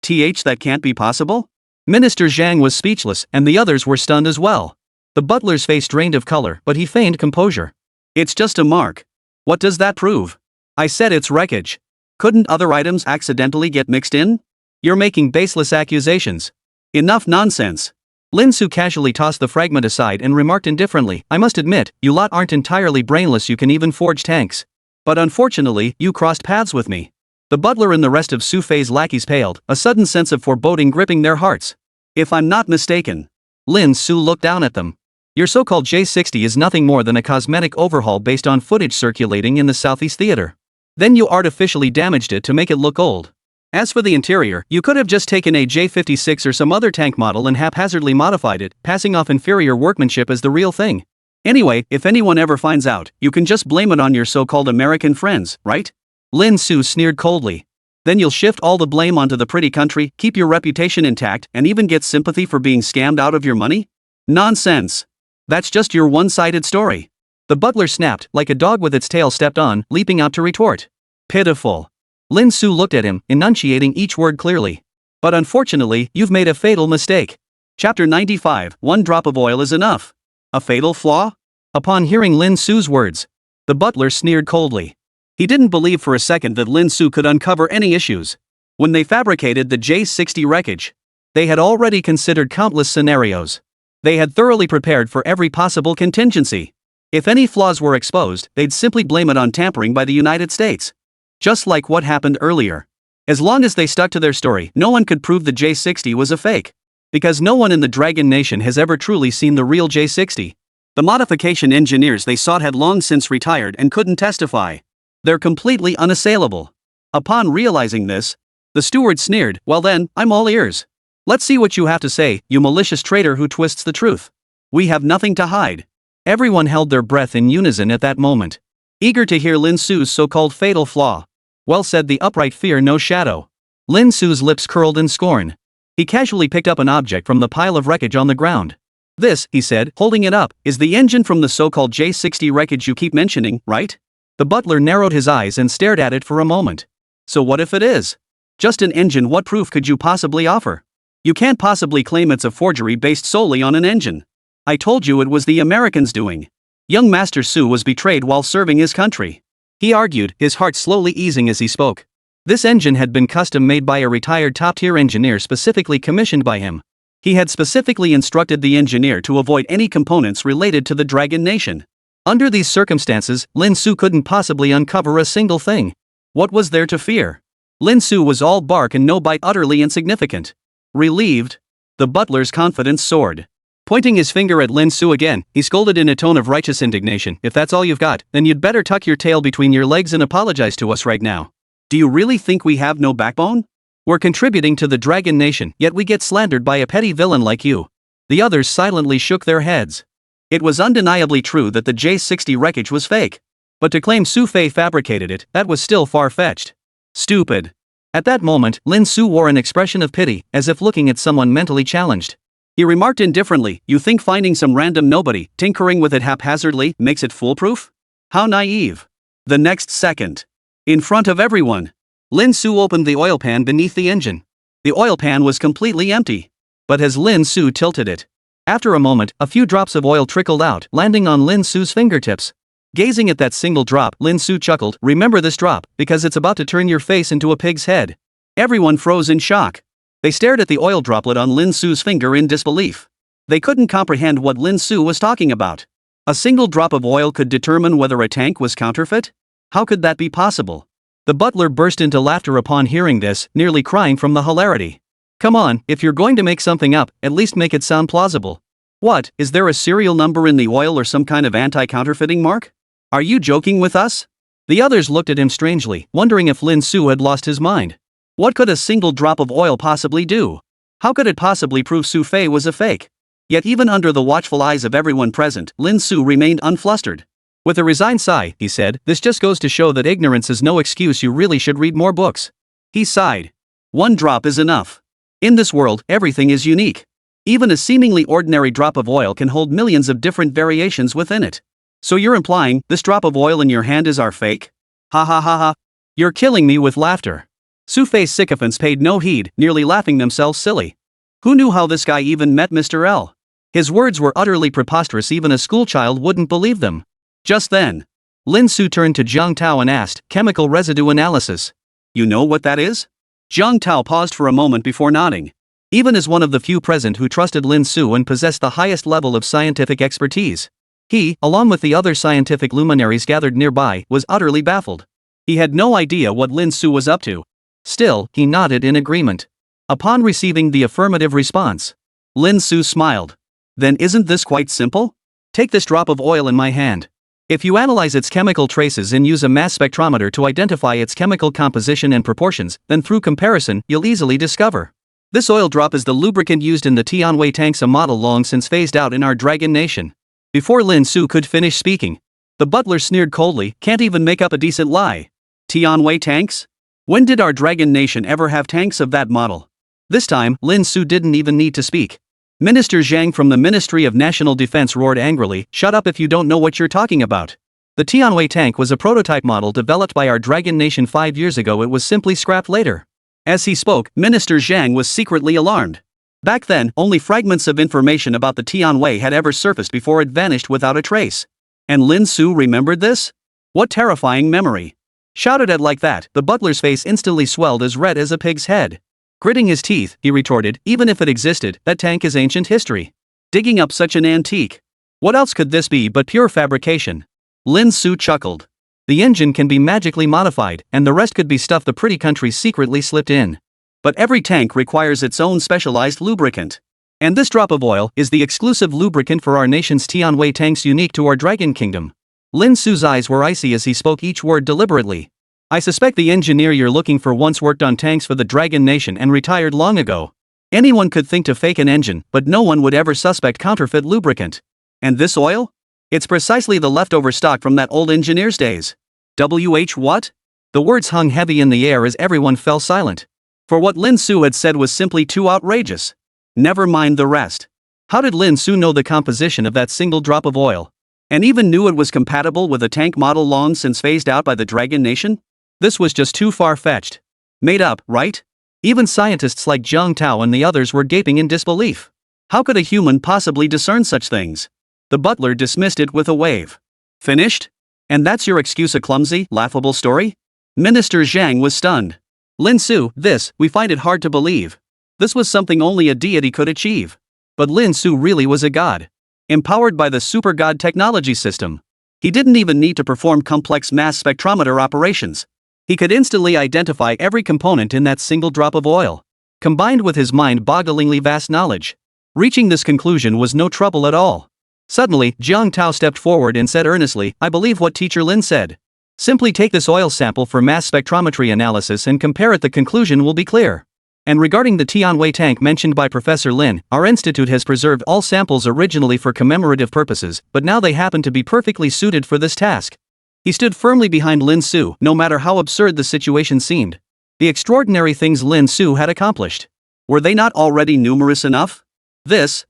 That can't be possible?" Minister Zhang was speechless, and the others were stunned as well. The butler's face drained of color, but he feigned composure. "It's just a mark. What does that prove? I said it's wreckage. Couldn't other items accidentally get mixed in? You're making baseless accusations. Enough nonsense." Lin Su casually tossed the fragment aside and remarked indifferently, "I must admit, you lot aren't entirely brainless. You can even forge tanks. But unfortunately, you crossed paths with me." The butler and the rest of Su Fei's lackeys paled, a sudden sense of foreboding gripping their hearts. "If I'm not mistaken." Lin Su looked down at them. "Your so-called J-60 is nothing more than a cosmetic overhaul based on footage circulating in the Southeast Theater. Then you artificially damaged it to make it look old. As for the interior, you could have just taken a J-56 or some other tank model and haphazardly modified it, passing off inferior workmanship as the real thing. Anyway, if anyone ever finds out, you can just blame it on your so-called American friends, right?" Lin Su sneered coldly. "Then you'll shift all the blame onto the pretty country, keep your reputation intact, and even get sympathy for being scammed out of your money? Nonsense. That's just your one-sided story." The butler snapped, like a dog with its tail stepped on, leaping out to retort. "Pitiful." Lin Su looked at him, enunciating each word clearly. "But unfortunately, you've made a fatal mistake." Chapter 95, One drop of oil is enough. A fatal flaw? Upon hearing Lin Su's words, the butler sneered coldly. He didn't believe for a second that Lin Su could uncover any issues. When they fabricated the J-60 wreckage, they had already considered countless scenarios. They had thoroughly prepared for every possible contingency. If any flaws were exposed, they'd simply blame it on tampering by the United States. Just like what happened earlier. As long as they stuck to their story, no one could prove the J-60 was a fake. Because no one in the Dragon Nation has ever truly seen the real J-60. The modification engineers they sought had long since retired and couldn't testify. They're completely unassailable. Upon realizing this, the steward sneered, "Well then, I'm all ears. Let's see what you have to say, you malicious traitor who twists the truth. We have nothing to hide." Everyone held their breath in unison at that moment, eager to hear Lin Su's so-called fatal flaw. "Well said, the upright fear no shadow." Lin Su's lips curled in scorn. He casually picked up an object from the pile of wreckage on the ground. "This," he said, holding it up, "is the engine from the so-called J-60 wreckage you keep mentioning, right?" The butler narrowed his eyes and stared at it for a moment. "So what if it is? Just an engine, what proof could you possibly offer? You can't possibly claim it's a forgery based solely on an engine. I told you it was the Americans' doing." Young Master Su was betrayed while serving his country. He argued, his heart slowly easing as he spoke. This engine had been custom-made by a retired top-tier engineer specifically commissioned by him. He had specifically instructed the engineer to avoid any components related to the Dragon Nation. Under these circumstances, Lin Su couldn't possibly uncover a single thing. What was there to fear? Lin Su was all bark and no bite, utterly insignificant. Relieved, the butler's confidence soared. Pointing his finger at Lin Su again, he scolded in a tone of righteous indignation, "If that's all you've got, then you'd better tuck your tail between your legs and apologize to us right now. Do you really think we have no backbone? We're contributing to the Dragon Nation, yet we get slandered by a petty villain like you." The others silently shook their heads. It was undeniably true that the J-60 wreckage was fake. But to claim Su Fei fabricated it, that was still far-fetched. Stupid. At that moment, Lin Su wore an expression of pity, as if looking at someone mentally challenged. He remarked indifferently, "You think finding some random nobody, tinkering with it haphazardly, makes it foolproof? How naive." The next second, in front of everyone, Lin Su opened the oil pan beneath the engine. The oil pan was completely empty. But as Lin Su tilted it, after a moment, a few drops of oil trickled out, landing on Lin Su's fingertips. Gazing at that single drop, Lin Su chuckled, "Remember this drop, because it's about to turn your face into a pig's head." Everyone froze in shock. They stared at the oil droplet on Lin Su's finger in disbelief. They couldn't comprehend what Lin Su was talking about. A single drop of oil could determine whether a tank was counterfeit? How could that be possible? The butler burst into laughter upon hearing this, nearly crying from the hilarity. Come on, if you're going to make something up, at least make it sound plausible. What, is there a serial number in the oil or some kind of anti-counterfeiting mark? Are you joking with us? The others looked at him strangely, wondering if Lin Su had lost his mind. What could a single drop of oil possibly do? How could it possibly prove Su Fei was a fake? Yet even under the watchful eyes of everyone present, Lin Su remained unflustered. With a resigned sigh, he said, "This just goes to show that ignorance is no excuse. You really should read more books." He sighed. One drop is enough. In this world, everything is unique. Even a seemingly ordinary drop of oil can hold millions of different variations within it. So you're implying, this drop of oil in your hand is our fake? Ha ha ha ha. You're killing me with laughter. Su Fei's sycophants paid no heed, nearly laughing themselves silly. Who knew how this guy even met Mr. L? His words were utterly preposterous. Even a schoolchild wouldn't believe them. Just then, Lin Su turned to Jiang Tao and asked, "Chemical residue analysis. You know what that is?" Jiang Tao paused for a moment before nodding. Even as one of the few present who trusted Lin Su and possessed the highest level of scientific expertise, he, along with the other scientific luminaries gathered nearby, was utterly baffled. He had no idea what Lin Su was up to. Still, he nodded in agreement. Upon receiving the affirmative response, Lin Su smiled. Then isn't this quite simple? Take this drop of oil in my hand. If you analyze its chemical traces and use a mass spectrometer to identify its chemical composition and proportions, then through comparison, you'll easily discover. This oil drop is the lubricant used in the Tianwei tanks, a model long since phased out in our Dragon Nation. Before Lin Su could finish speaking, the butler sneered coldly, "Can't even make up a decent lie." Tianwei tanks? When did our Dragon Nation ever have tanks of that model? This time, Lin Su didn't even need to speak. Minister Zhang from the Ministry of National Defense roared angrily, "Shut up if you don't know what you're talking about. The Tianwei tank was a prototype model developed by our Dragon Nation 5 years ago. It was simply scrapped later." As he spoke, Minister Zhang was secretly alarmed. Back then, only fragments of information about the Tianwei had ever surfaced before it vanished without a trace. And Lin Su remembered this? What terrifying memory. Shouted at like that, the butler's face instantly swelled as red as a pig's head. Gritting his teeth, he retorted, "Even if it existed, that tank is ancient history. Digging up such an antique. What else could this be but pure fabrication?" Lin Su chuckled. "The engine can be magically modified, and the rest could be stuff the pretty countries secretly slipped in. But every tank requires its own specialized lubricant. And this drop of oil is the exclusive lubricant for our nation's Tianwei tanks, unique to our Dragon Kingdom." Lin Su's eyes were icy as he spoke each word deliberately. "I suspect the engineer you're looking for once worked on tanks for the Dragon Nation and retired long ago. Anyone could think to fake an engine, but no one would ever suspect counterfeit lubricant. And this oil? It's precisely the leftover stock from that old engineer's days." What? The words hung heavy in the air as everyone fell silent. For what Lin Su had said was simply too outrageous. Never mind the rest. How did Lin Su know the composition of that single drop of oil? And even knew it was compatible with a tank model long since phased out by the Dragon Nation? This was just too far-fetched. Made up, right? Even scientists like Jiang Tao and the others were gaping in disbelief. How could a human possibly discern such things? The butler dismissed it with a wave. "Finished? And that's your excuse, a clumsy, laughable story?" Minister Zhang was stunned. "Lin Su, we find it hard to believe. This was something only a deity could achieve. But Lin Su really was a god. Empowered by the super god technology system. He didn't even need to perform complex mass spectrometer operations. He could instantly identify every component in that single drop of oil. Combined with his mind-bogglingly vast knowledge, reaching this conclusion was no trouble at all." Suddenly, Jiang Tao stepped forward and said earnestly, "I believe what Teacher Lin said. Simply take this oil sample for mass spectrometry analysis and compare it. The conclusion will be clear. And regarding the Tianwei tank mentioned by Professor Lin, our institute has preserved all samples originally for commemorative purposes, but now they happen to be perfectly suited for this task." He stood firmly behind Lin Su, no matter how absurd the situation seemed. The extraordinary things Lin Su had accomplished. Were they not already numerous enough? This.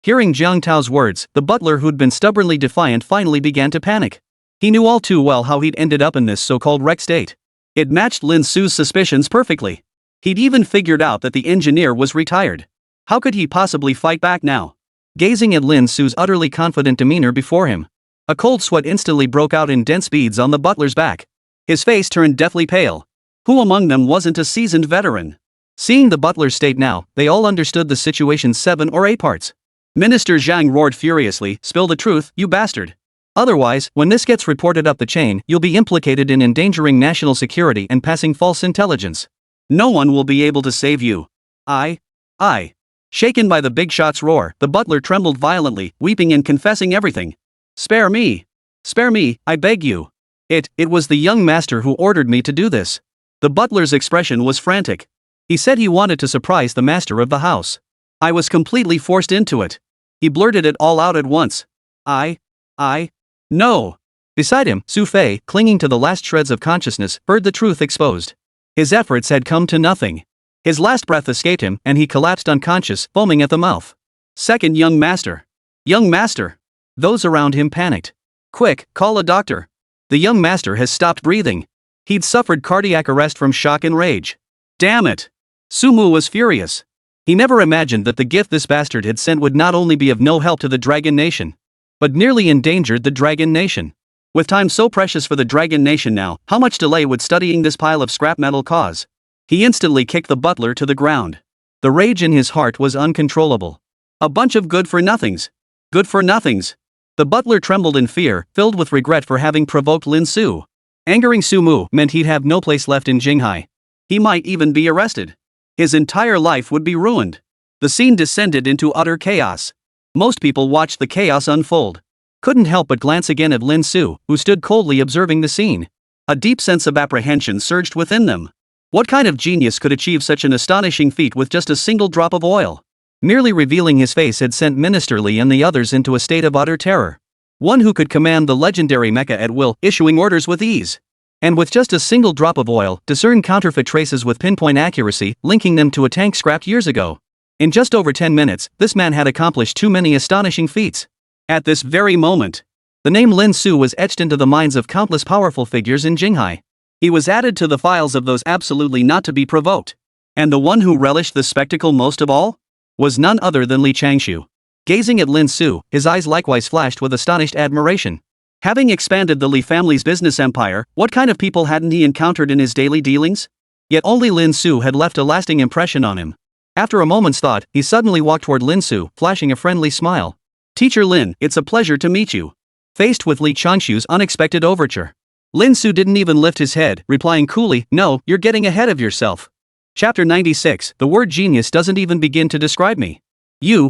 Hearing Jiang Tao's words, the butler who'd been stubbornly defiant finally began to panic. He knew all too well how he'd ended up in this so-called wreck state. It matched Lin Su's suspicions perfectly. He'd even figured out that the engineer was retired. How could he possibly fight back now? Gazing at Lin Su's utterly confident demeanor before him, a cold sweat instantly broke out in dense beads on the butler's back. His face turned deathly pale. Who among them wasn't a seasoned veteran? Seeing the butler's state now, they all understood the situation's 7 or 8 parts. Minister Zhang roared furiously, "Spill the truth, you bastard. Otherwise, when this gets reported up the chain, you'll be implicated in endangering national security and passing false intelligence. No one will be able to save you. I. Shaken by the big shot's roar, the butler trembled violently, weeping and confessing everything. Spare me! Spare me, I beg you! It was the young master who ordered me to do this. The butler's expression was frantic. He said he wanted to surprise the master of the house. I was completely forced into it. He blurted it all out at once. No. Beside him, Su Fei, clinging to the last shreds of consciousness, heard the truth exposed. His efforts had come to nothing. His last breath escaped him, and he collapsed unconscious, foaming at the mouth. Second young master. Young master. Those around him panicked. Quick, call a doctor. The young master has stopped breathing. He'd suffered cardiac arrest from shock and rage. Damn it! Sumu was furious. He never imagined that the gift this bastard had sent would not only be of no help to the Dragon Nation, but nearly endangered the Dragon Nation. With time so precious for the Dragon Nation now, how much delay would studying this pile of scrap metal cause? He instantly kicked the butler to the ground. The rage in his heart was uncontrollable. A bunch of good-for-nothings. Good-for-nothings. The butler trembled in fear, filled with regret for having provoked Lin Su. Angering Sumu meant he'd have no place left in Jinghai. He might even be arrested. His entire life would be ruined. The scene descended into utter chaos. Most people watched the chaos unfold. Couldn't help but glance again at Lin Su, who stood coldly observing the scene. A deep sense of apprehension surged within them. What kind of genius could achieve such an astonishing feat with just a single drop of oil? Merely revealing his face had sent Minister Li and the others into a state of utter terror. One who could command the legendary mecha at will, issuing orders with ease. And with just a single drop of oil, discern counterfeit traces with pinpoint accuracy, linking them to a tank scrapped years ago. In just over 10 minutes, this man had accomplished too many astonishing feats. At this very moment, the name Lin Su was etched into the minds of countless powerful figures in Jinghai. He was added to the files of those absolutely not to be provoked. And the one who relished the spectacle most of all? Was none other than Li Changshu. Gazing at Lin Su, his eyes likewise flashed with astonished admiration. Having expanded the Li family's business empire, what kind of people hadn't he encountered in his daily dealings? Yet only Lin Su had left a lasting impression on him. After a moment's thought, he suddenly walked toward Lin Su, flashing a friendly smile. Teacher Lin, it's a pleasure to meet you. Faced with Li Changshu's unexpected overture, Lin Su didn't even lift his head, replying coolly, "No, you're getting ahead of yourself." Chapter 96, the word genius doesn't even begin to describe me.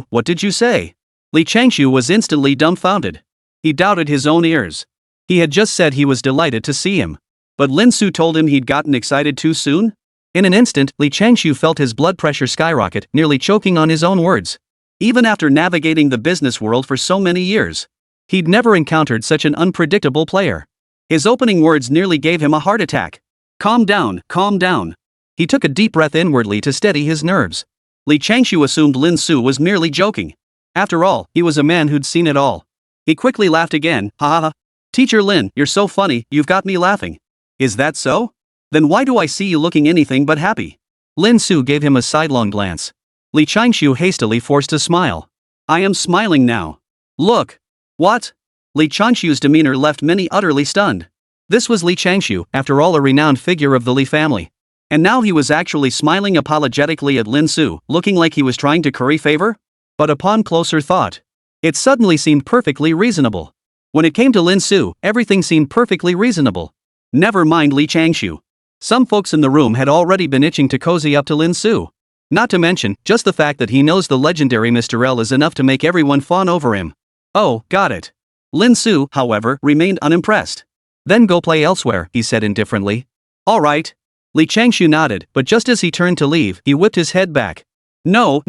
What did you say? Li Changshu was instantly dumbfounded. He doubted his own ears. He had just said he was delighted to see him. But Lin Su told him he'd gotten excited too soon? In an instant, Li Changshu felt his blood pressure skyrocket, nearly choking on his own words. Even after navigating the business world for so many years, he'd never encountered such an unpredictable player. His opening words nearly gave him a heart attack. Calm down, calm down. He took a deep breath inwardly to steady his nerves. Li Changshu assumed Lin Su was merely joking. After all, he was a man who'd seen it all. He quickly laughed again, ha ha ha. Teacher Lin, you're so funny, you've got me laughing. Is that so? Then why do I see you looking anything but happy? Lin Su gave him a sidelong glance. Li Changshu hastily forced a smile. I am smiling now. Look. What? Li Changshu's demeanor left many utterly stunned. This was Li Changshu, after all a renowned figure of the Li family. And now he was actually smiling apologetically at Lin Su, looking like he was trying to curry favor? But upon closer thought, it suddenly seemed perfectly reasonable. When it came to Lin Su, everything seemed perfectly reasonable. Never mind Li Changshu. Some folks in the room had already been itching to cozy up to Lin Su. Not to mention, just the fact that he knows the legendary Mr. L is enough to make everyone fawn over him. Oh, got it. Lin Su, however, remained unimpressed. Then go play elsewhere, he said indifferently. All right. Li Changshu nodded, but just as he turned to leave, he whipped his head back. No.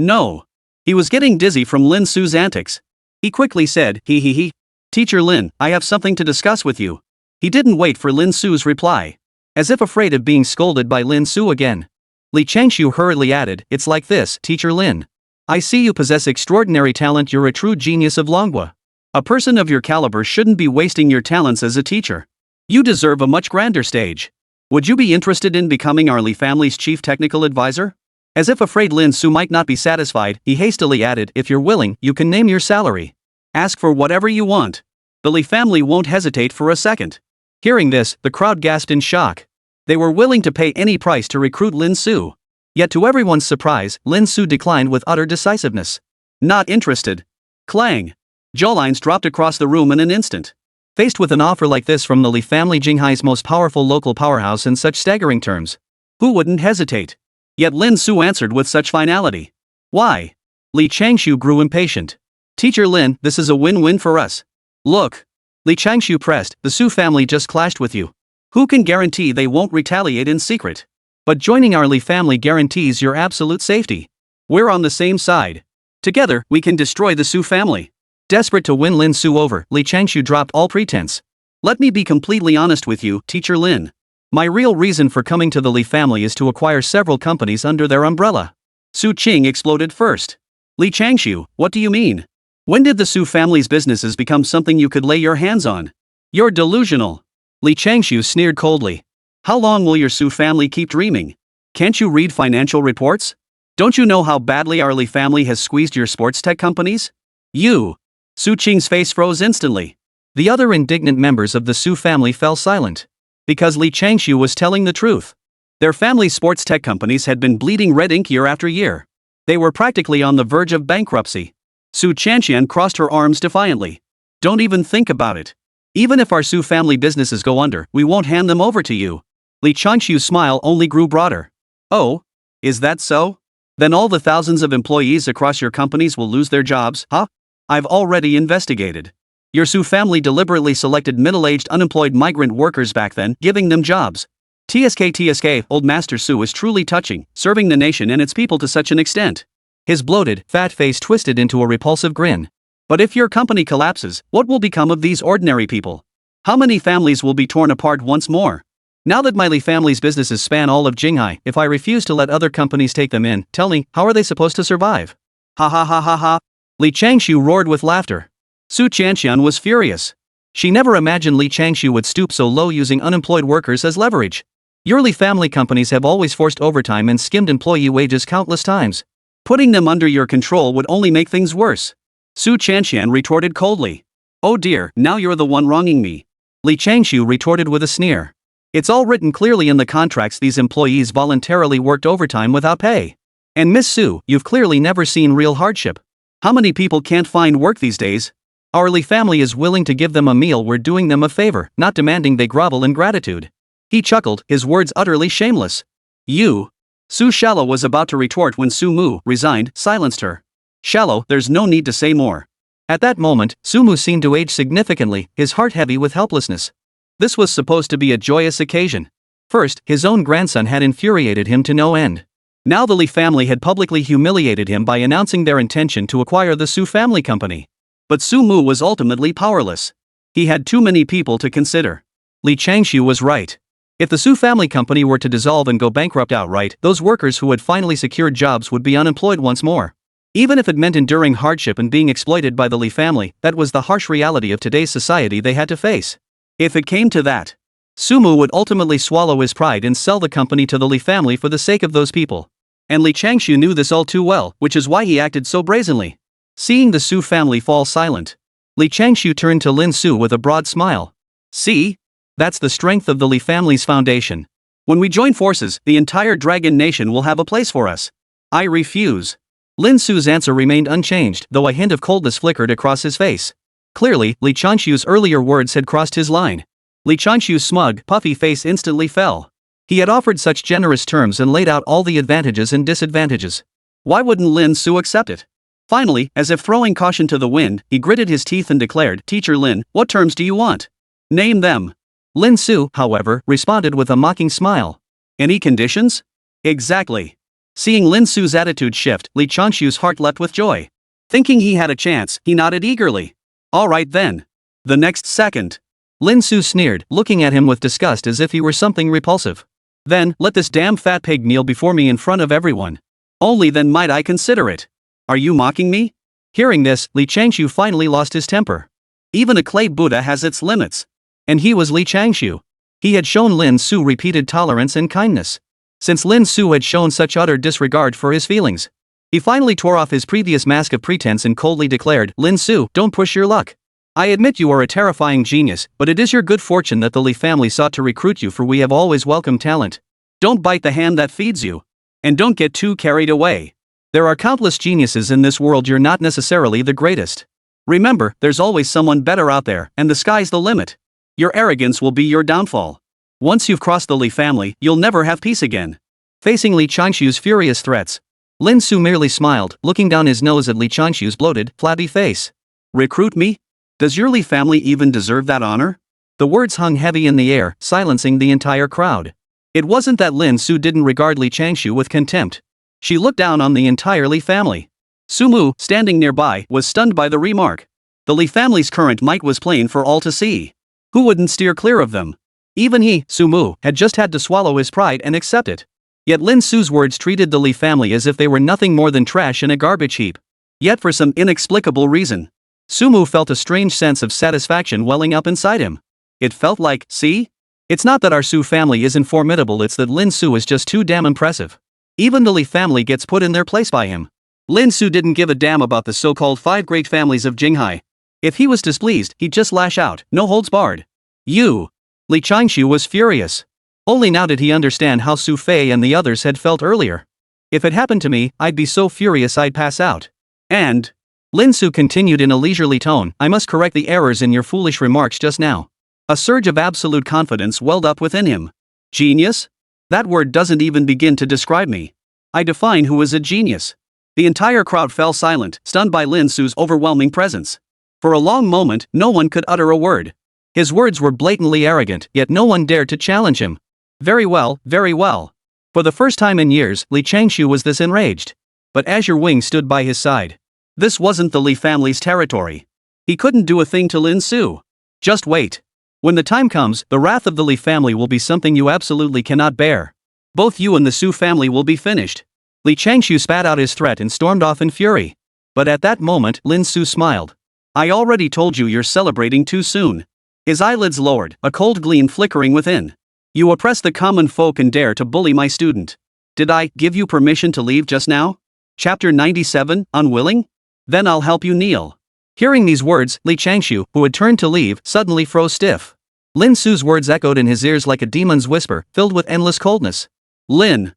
He was getting dizzy from Lin Su's antics. He quickly said, he. Teacher Lin, I have something to discuss with you. He didn't wait for Lin Su's reply. As if afraid of being scolded by Lin Su again, Li Changshu hurriedly added, it's like this, Teacher Lin. I see you possess extraordinary talent, you're a true genius of Longwa. A person of your caliber shouldn't be wasting your talents as a teacher. You deserve a much grander stage. Would you be interested in becoming our Li family's chief technical advisor? As if afraid Lin Su might not be satisfied, he hastily added, if you're willing, you can name your salary. Ask for whatever you want. The Li family won't hesitate for a second. Hearing this, the crowd gasped in shock. They were willing to pay any price to recruit Lin Su. Yet to everyone's surprise, Lin Su declined with utter decisiveness. Not interested. Clang. Jawlines dropped across the room in an instant. Faced with an offer like this from the Li family, Jinghai's most powerful local powerhouse in such staggering terms, who wouldn't hesitate? Yet Lin Su answered with such finality. Why? Li Changshu grew impatient. Teacher Lin, this is a win-win for us. Look. Li Changshu pressed, the Su family just clashed with you. Who can guarantee they won't retaliate in secret? But joining our Li family guarantees your absolute safety. We're on the same side. Together, we can destroy the Su family. Desperate to win Lin Su over, Li Changshu dropped all pretense. Let me be completely honest with you, Teacher Lin. My real reason for coming to the Li family is to acquire several companies under their umbrella. Su Qing exploded first. Li Changshu, what do you mean? When did the Su family's businesses become something you could lay your hands on? You're delusional. Li Changshu sneered coldly. How long will your Su family keep dreaming? Can't you read financial reports? Don't you know how badly our Li family has squeezed your sports tech companies? You! Su Qing's face froze instantly. The other indignant members of the Su family fell silent. Because Li Changshu was telling the truth. Their family's sports tech companies had been bleeding red ink year after year. They were practically on the verge of bankruptcy. Su Chanxian crossed her arms defiantly. Don't even think about it. Even if our Su family businesses go under, we won't hand them over to you. Li Changshu's smile only grew broader. Oh? Is that so? Then all the thousands of employees across your companies will lose their jobs, huh? I've already investigated. Your Su family deliberately selected middle-aged unemployed migrant workers back then, giving them jobs. TSK, old Master Su is truly touching, serving the nation and its people to such an extent. His bloated, fat face twisted into a repulsive grin. But if your company collapses, what will become of these ordinary people? How many families will be torn apart once more? Now that my Li family's businesses span all of Jinghai, if I refuse to let other companies take them in, tell me, how are they supposed to survive? Ha ha ha ha ha. Li Changshu roared with laughter. Su Chanxian was furious. She never imagined Li Changshu would stoop so low using unemployed workers as leverage. Your Li family companies have always forced overtime and skimmed employee wages countless times. Putting them under your control would only make things worse. Su Chanxian retorted coldly. Oh dear, now you're the one wronging me. Li Changshu retorted with a sneer. It's all written clearly in the contracts these employees voluntarily worked overtime without pay. And Miss Su, you've clearly never seen real hardship. How many people can't find work these days? Our Li family is willing to give them a meal, we're doing them a favor, not demanding they grovel in gratitude. He chuckled, his words utterly shameless. You. Su Shallow was about to retort when Su Mu, resigned, silenced her. Shallow, there's no need to say more. At that moment, Su Mu seemed to age significantly, his heart heavy with helplessness. This was supposed to be a joyous occasion. First, his own grandson had infuriated him to no end. Now the Li family had publicly humiliated him by announcing their intention to acquire the Su family company. But Su Mu was ultimately powerless. He had too many people to consider. Li Changshu was right. If the Su family company were to dissolve and go bankrupt outright, those workers who had finally secured jobs would be unemployed once more. Even if it meant enduring hardship and being exploited by the Li family, that was the harsh reality of today's society they had to face. If it came to that, Su Mu would ultimately swallow his pride and sell the company to the Li family for the sake of those people. And Li Changshu knew this all too well, which is why he acted so brazenly. Seeing the Su family fall silent, Li Changshu turned to Lin Su with a broad smile. See? That's the strength of the Li family's foundation. When we join forces, the entire Dragon Nation will have a place for us. I refuse. Lin Su's answer remained unchanged, though a hint of coldness flickered across his face. Clearly, Li Changshu's earlier words had crossed his line. Li Changshu's smug, puffy face instantly fell. He had offered such generous terms and laid out all the advantages and disadvantages. Why wouldn't Lin Su accept it? Finally, as if throwing caution to the wind, he gritted his teeth and declared, Teacher Lin, what terms do you want? Name them. Lin Su, however, responded with a mocking smile. Any conditions? Exactly. Seeing Lin Su's attitude shift, Li Changshu's heart leapt with joy. Thinking he had a chance, he nodded eagerly. All right then. The next second. Lin Su sneered, looking at him with disgust as if he were something repulsive. Then, let this damn fat pig kneel before me in front of everyone. Only then might I consider it. Are you mocking me? Hearing this, Li Changshu finally lost his temper. Even a clay Buddha has its limits. And he was Li Changshu. He had shown Lin Su repeated tolerance and kindness. Since Lin Su had shown such utter disregard for his feelings, he finally tore off his previous mask of pretense and coldly declared, Lin Su, don't push your luck. I admit you are a terrifying genius, but it is your good fortune that the Li family sought to recruit you, for we have always welcomed talent. Don't bite the hand that feeds you. And don't get too carried away. There are countless geniuses in this world, you're not necessarily the greatest. Remember, there's always someone better out there, and the sky's the limit. Your arrogance will be your downfall. Once you've crossed the Li family, you'll never have peace again. Facing Li Changshu's furious threats, Lin Su merely smiled, looking down his nose at Li Changshu's bloated, flabby face. Recruit me? Does your Li family even deserve that honor? The words hung heavy in the air, silencing the entire crowd. It wasn't that Lin Su didn't regard Li Changshu with contempt. She looked down on the entire Li family. Sumu, standing nearby, was stunned by the remark. The Li family's current might was plain for all to see. Who wouldn't steer clear of them? Even he, Sumu, had just had to swallow his pride and accept it. Yet Lin Su's words treated the Li family as if they were nothing more than trash in a garbage heap. Yet for some inexplicable reason, Sumu felt a strange sense of satisfaction welling up inside him. It felt like, see? It's not that our Su family isn't formidable, it's that Lin Su is just too damn impressive. Even the Li family gets put in their place by him. Lin Su didn't give a damn about the so-called 5 great families of Jinghai. If he was displeased, he'd just lash out, no holds barred. You! Li Changshu was furious. Only now did he understand how Su Fei and the others had felt earlier. If it happened to me, I'd be so furious I'd pass out. And Lin Su continued in a leisurely tone, I must correct the errors in your foolish remarks just now. A surge of absolute confidence welled up within him. Genius? That word doesn't even begin to describe me. I define who is a genius. The entire crowd fell silent, stunned by Lin Su's overwhelming presence. For a long moment, no one could utter a word. His words were blatantly arrogant, yet no one dared to challenge him. Very well, very well. For the first time in years, Li Changshu was this enraged. But Azure Wing stood by his side. This wasn't the Li family's territory. He couldn't do a thing to Lin Su. Just wait. When the time comes, the wrath of the Li family will be something you absolutely cannot bear. Both you and the Su family will be finished. Li Changshu spat out his threat and stormed off in fury. But at that moment, Lin Su smiled. I already told you you're celebrating too soon. His eyelids lowered, a cold gleam flickering within. You oppress the common folk and dare to bully my student. Did I give you permission to leave just now? Chapter 97, Unwilling? Then I'll help you kneel. Hearing these words, Li Changshu, who had turned to leave, suddenly froze stiff. Lin Su's words echoed in his ears like a demon's whisper, filled with endless coldness. Lin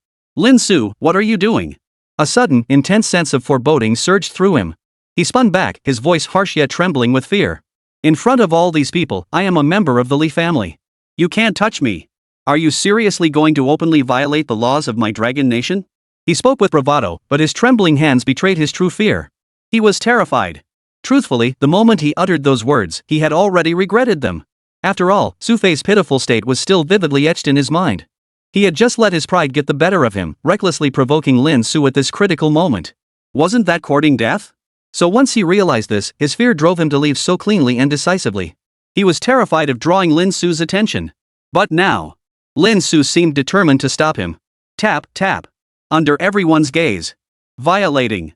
Su, what are you doing? A sudden, intense sense of foreboding surged through him. He spun back, his voice harsh yet trembling with fear. In front of all these people, I am a member of the Li family. You can't touch me. Are you seriously going to openly violate the laws of my dragon nation? He spoke with bravado, but his trembling hands betrayed his true fear. He was terrified. Truthfully, the moment he uttered those words, he had already regretted them. After all, Su Fei's pitiful state was still vividly etched in his mind. He had just let his pride get the better of him, recklessly provoking Lin Su at this critical moment. Wasn't that courting death? So once he realized this, his fear drove him to leave so cleanly and decisively. He was terrified of drawing Lin Su's attention. But now, Lin Su seemed determined to stop him. Tap, tap. Under everyone's gaze. Violating.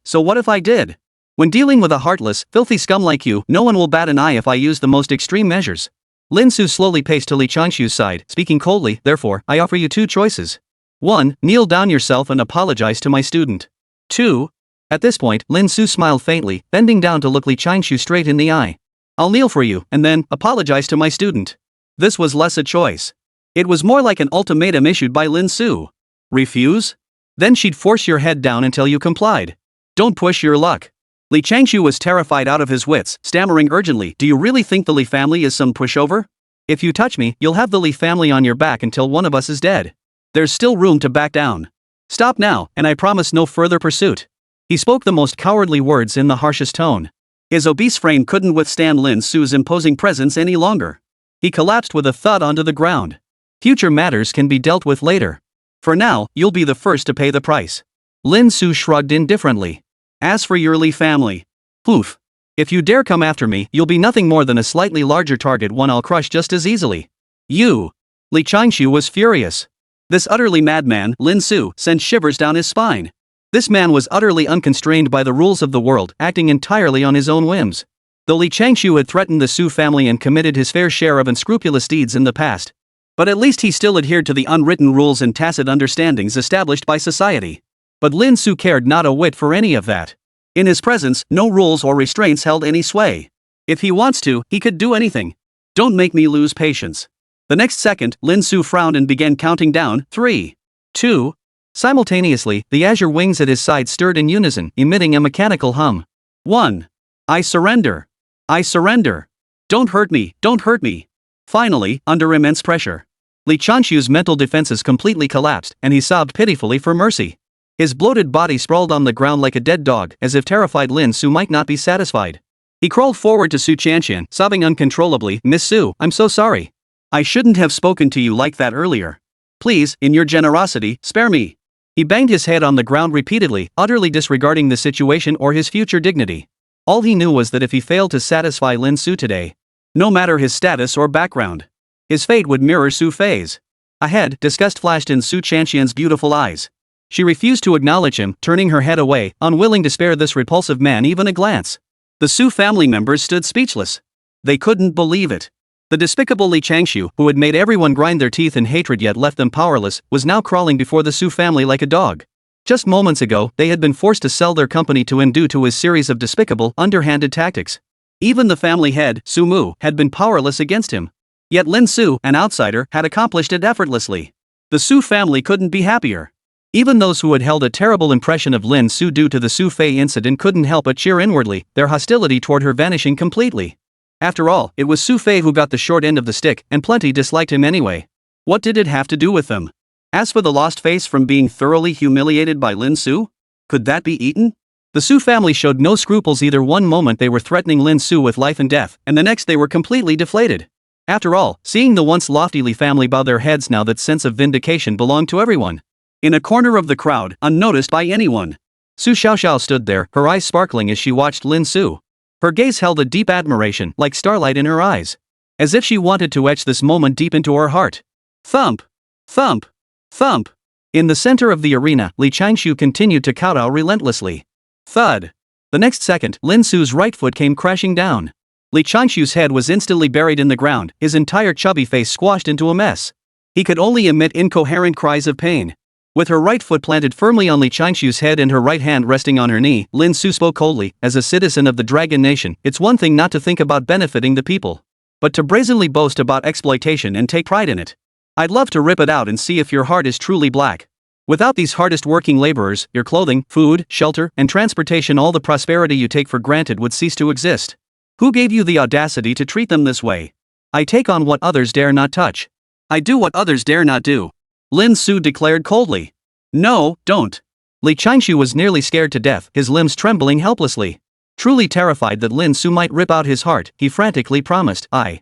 So what if I did? When dealing with a heartless, filthy scum like you, no one will bat an eye if I use the most extreme measures. Lin Su slowly paced to Li Changshu's side, speaking coldly, therefore, I offer you 2 choices. 1. Kneel down yourself and apologize to my student. 2. At this point, Lin Su smiled faintly, bending down to look Li Changshu straight in the eye. I'll kneel for you, and then, apologize to my student. This was less a choice. It was more like an ultimatum issued by Lin Su. Refuse? Then she'd force your head down until you complied. Don't push your luck. Li Changshu was terrified out of his wits, stammering urgently, do you really think the Li family is some pushover? If you touch me, you'll have the Li family on your back until one of us is dead. There's still room to back down. Stop now, and I promise no further pursuit. He spoke the most cowardly words in the harshest tone. His obese frame couldn't withstand Lin Su's imposing presence any longer. He collapsed with a thud onto the ground. Future matters can be dealt with later. For now, you'll be the first to pay the price. Lin Su shrugged indifferently. As for your Li family, poof. If you dare come after me, you'll be nothing more than a slightly larger target, one I'll crush just as easily. You! Li Changshu was furious. This utterly madman, Lin Su, sent shivers down his spine. This man was utterly unconstrained by the rules of the world, acting entirely on his own whims. Though Li Changshu had threatened the Su family and committed his fair share of unscrupulous deeds in the past, but at least he still adhered to the unwritten rules and tacit understandings established by society. But Lin Su cared not a whit for any of that. In his presence, no rules or restraints held any sway. If he wants to, he could do anything. Don't make me lose patience. The next second, Lin Su frowned and began counting down, 3, 2. Simultaneously, the azure wings at his side stirred in unison, emitting a mechanical hum. 1. I surrender. I surrender. Don't hurt me, don't hurt me. Finally, under immense pressure, Li Chanshu's mental defenses completely collapsed, and he sobbed pitifully for mercy. His bloated body sprawled on the ground like a dead dog, as if terrified Lin Su might not be satisfied. He crawled forward to Su Chanshan, sobbing uncontrollably, "Miss Su, I'm so sorry. I shouldn't have spoken to you like that earlier. Please, in your generosity, spare me." He banged his head on the ground repeatedly, utterly disregarding the situation or his future dignity. All he knew was that if he failed to satisfy Lin Su today, no matter his status or background, his fate would mirror Su Fei's. Ahead, disgust flashed in Su Chanshan's beautiful eyes. She refused to acknowledge him, turning her head away, unwilling to spare this repulsive man even a glance. The Su family members stood speechless. They couldn't believe it. The despicable Li Changshu, who had made everyone grind their teeth in hatred yet left them powerless, was now crawling before the Su family like a dog. Just moments ago, they had been forced to sell their company to N due to his series of despicable, underhanded tactics. Even the family head, Su Mu, had been powerless against him. Yet Lin Su, an outsider, had accomplished it effortlessly. The Su family couldn't be happier. Even those who had held a terrible impression of Lin Su due to the Su Fei incident couldn't help but cheer inwardly, their hostility toward her vanishing completely. After all, it was Su Fei who got the short end of the stick, and plenty disliked him anyway. What did it have to do with them? As for the lost face from being thoroughly humiliated by Lin Su, could that be eaten? The Su family showed no scruples either. One moment they were threatening Lin Su with life and death, and the next they were completely deflated. After all, seeing the once lofty Li family bow their heads now, that sense of vindication belonged to everyone. In a corner of the crowd, unnoticed by anyone, Su Xiaoxiao stood there, her eyes sparkling as she watched Lin Su. Her gaze held a deep admiration, like starlight in her eyes, as if she wanted to etch this moment deep into her heart. Thump! Thump! Thump! In the center of the arena, Li Changshu continued to kowtow relentlessly. Thud! The next second, Lin Su's right foot came crashing down. Li Changshu's head was instantly buried in the ground, his entire chubby face squashed into a mess. He could only emit incoherent cries of pain. With her right foot planted firmly on Li Changshu's head and her right hand resting on her knee, Lin Su spoke coldly, "As a citizen of the Dragon Nation, it's one thing not to think about benefiting the people, but to brazenly boast about exploitation and take pride in it. I'd love to rip it out and see if your heart is truly black. Without these hardest working laborers, your clothing, food, shelter, and transportation, all the prosperity you take for granted would cease to exist. Who gave you the audacity to treat them this way? I take on what others dare not touch. I do what others dare not do," Lin Su declared coldly. "No, don't." Li Changshu was nearly scared to death, his limbs trembling helplessly. Truly terrified that Lin Su might rip out his heart, he frantically promised, I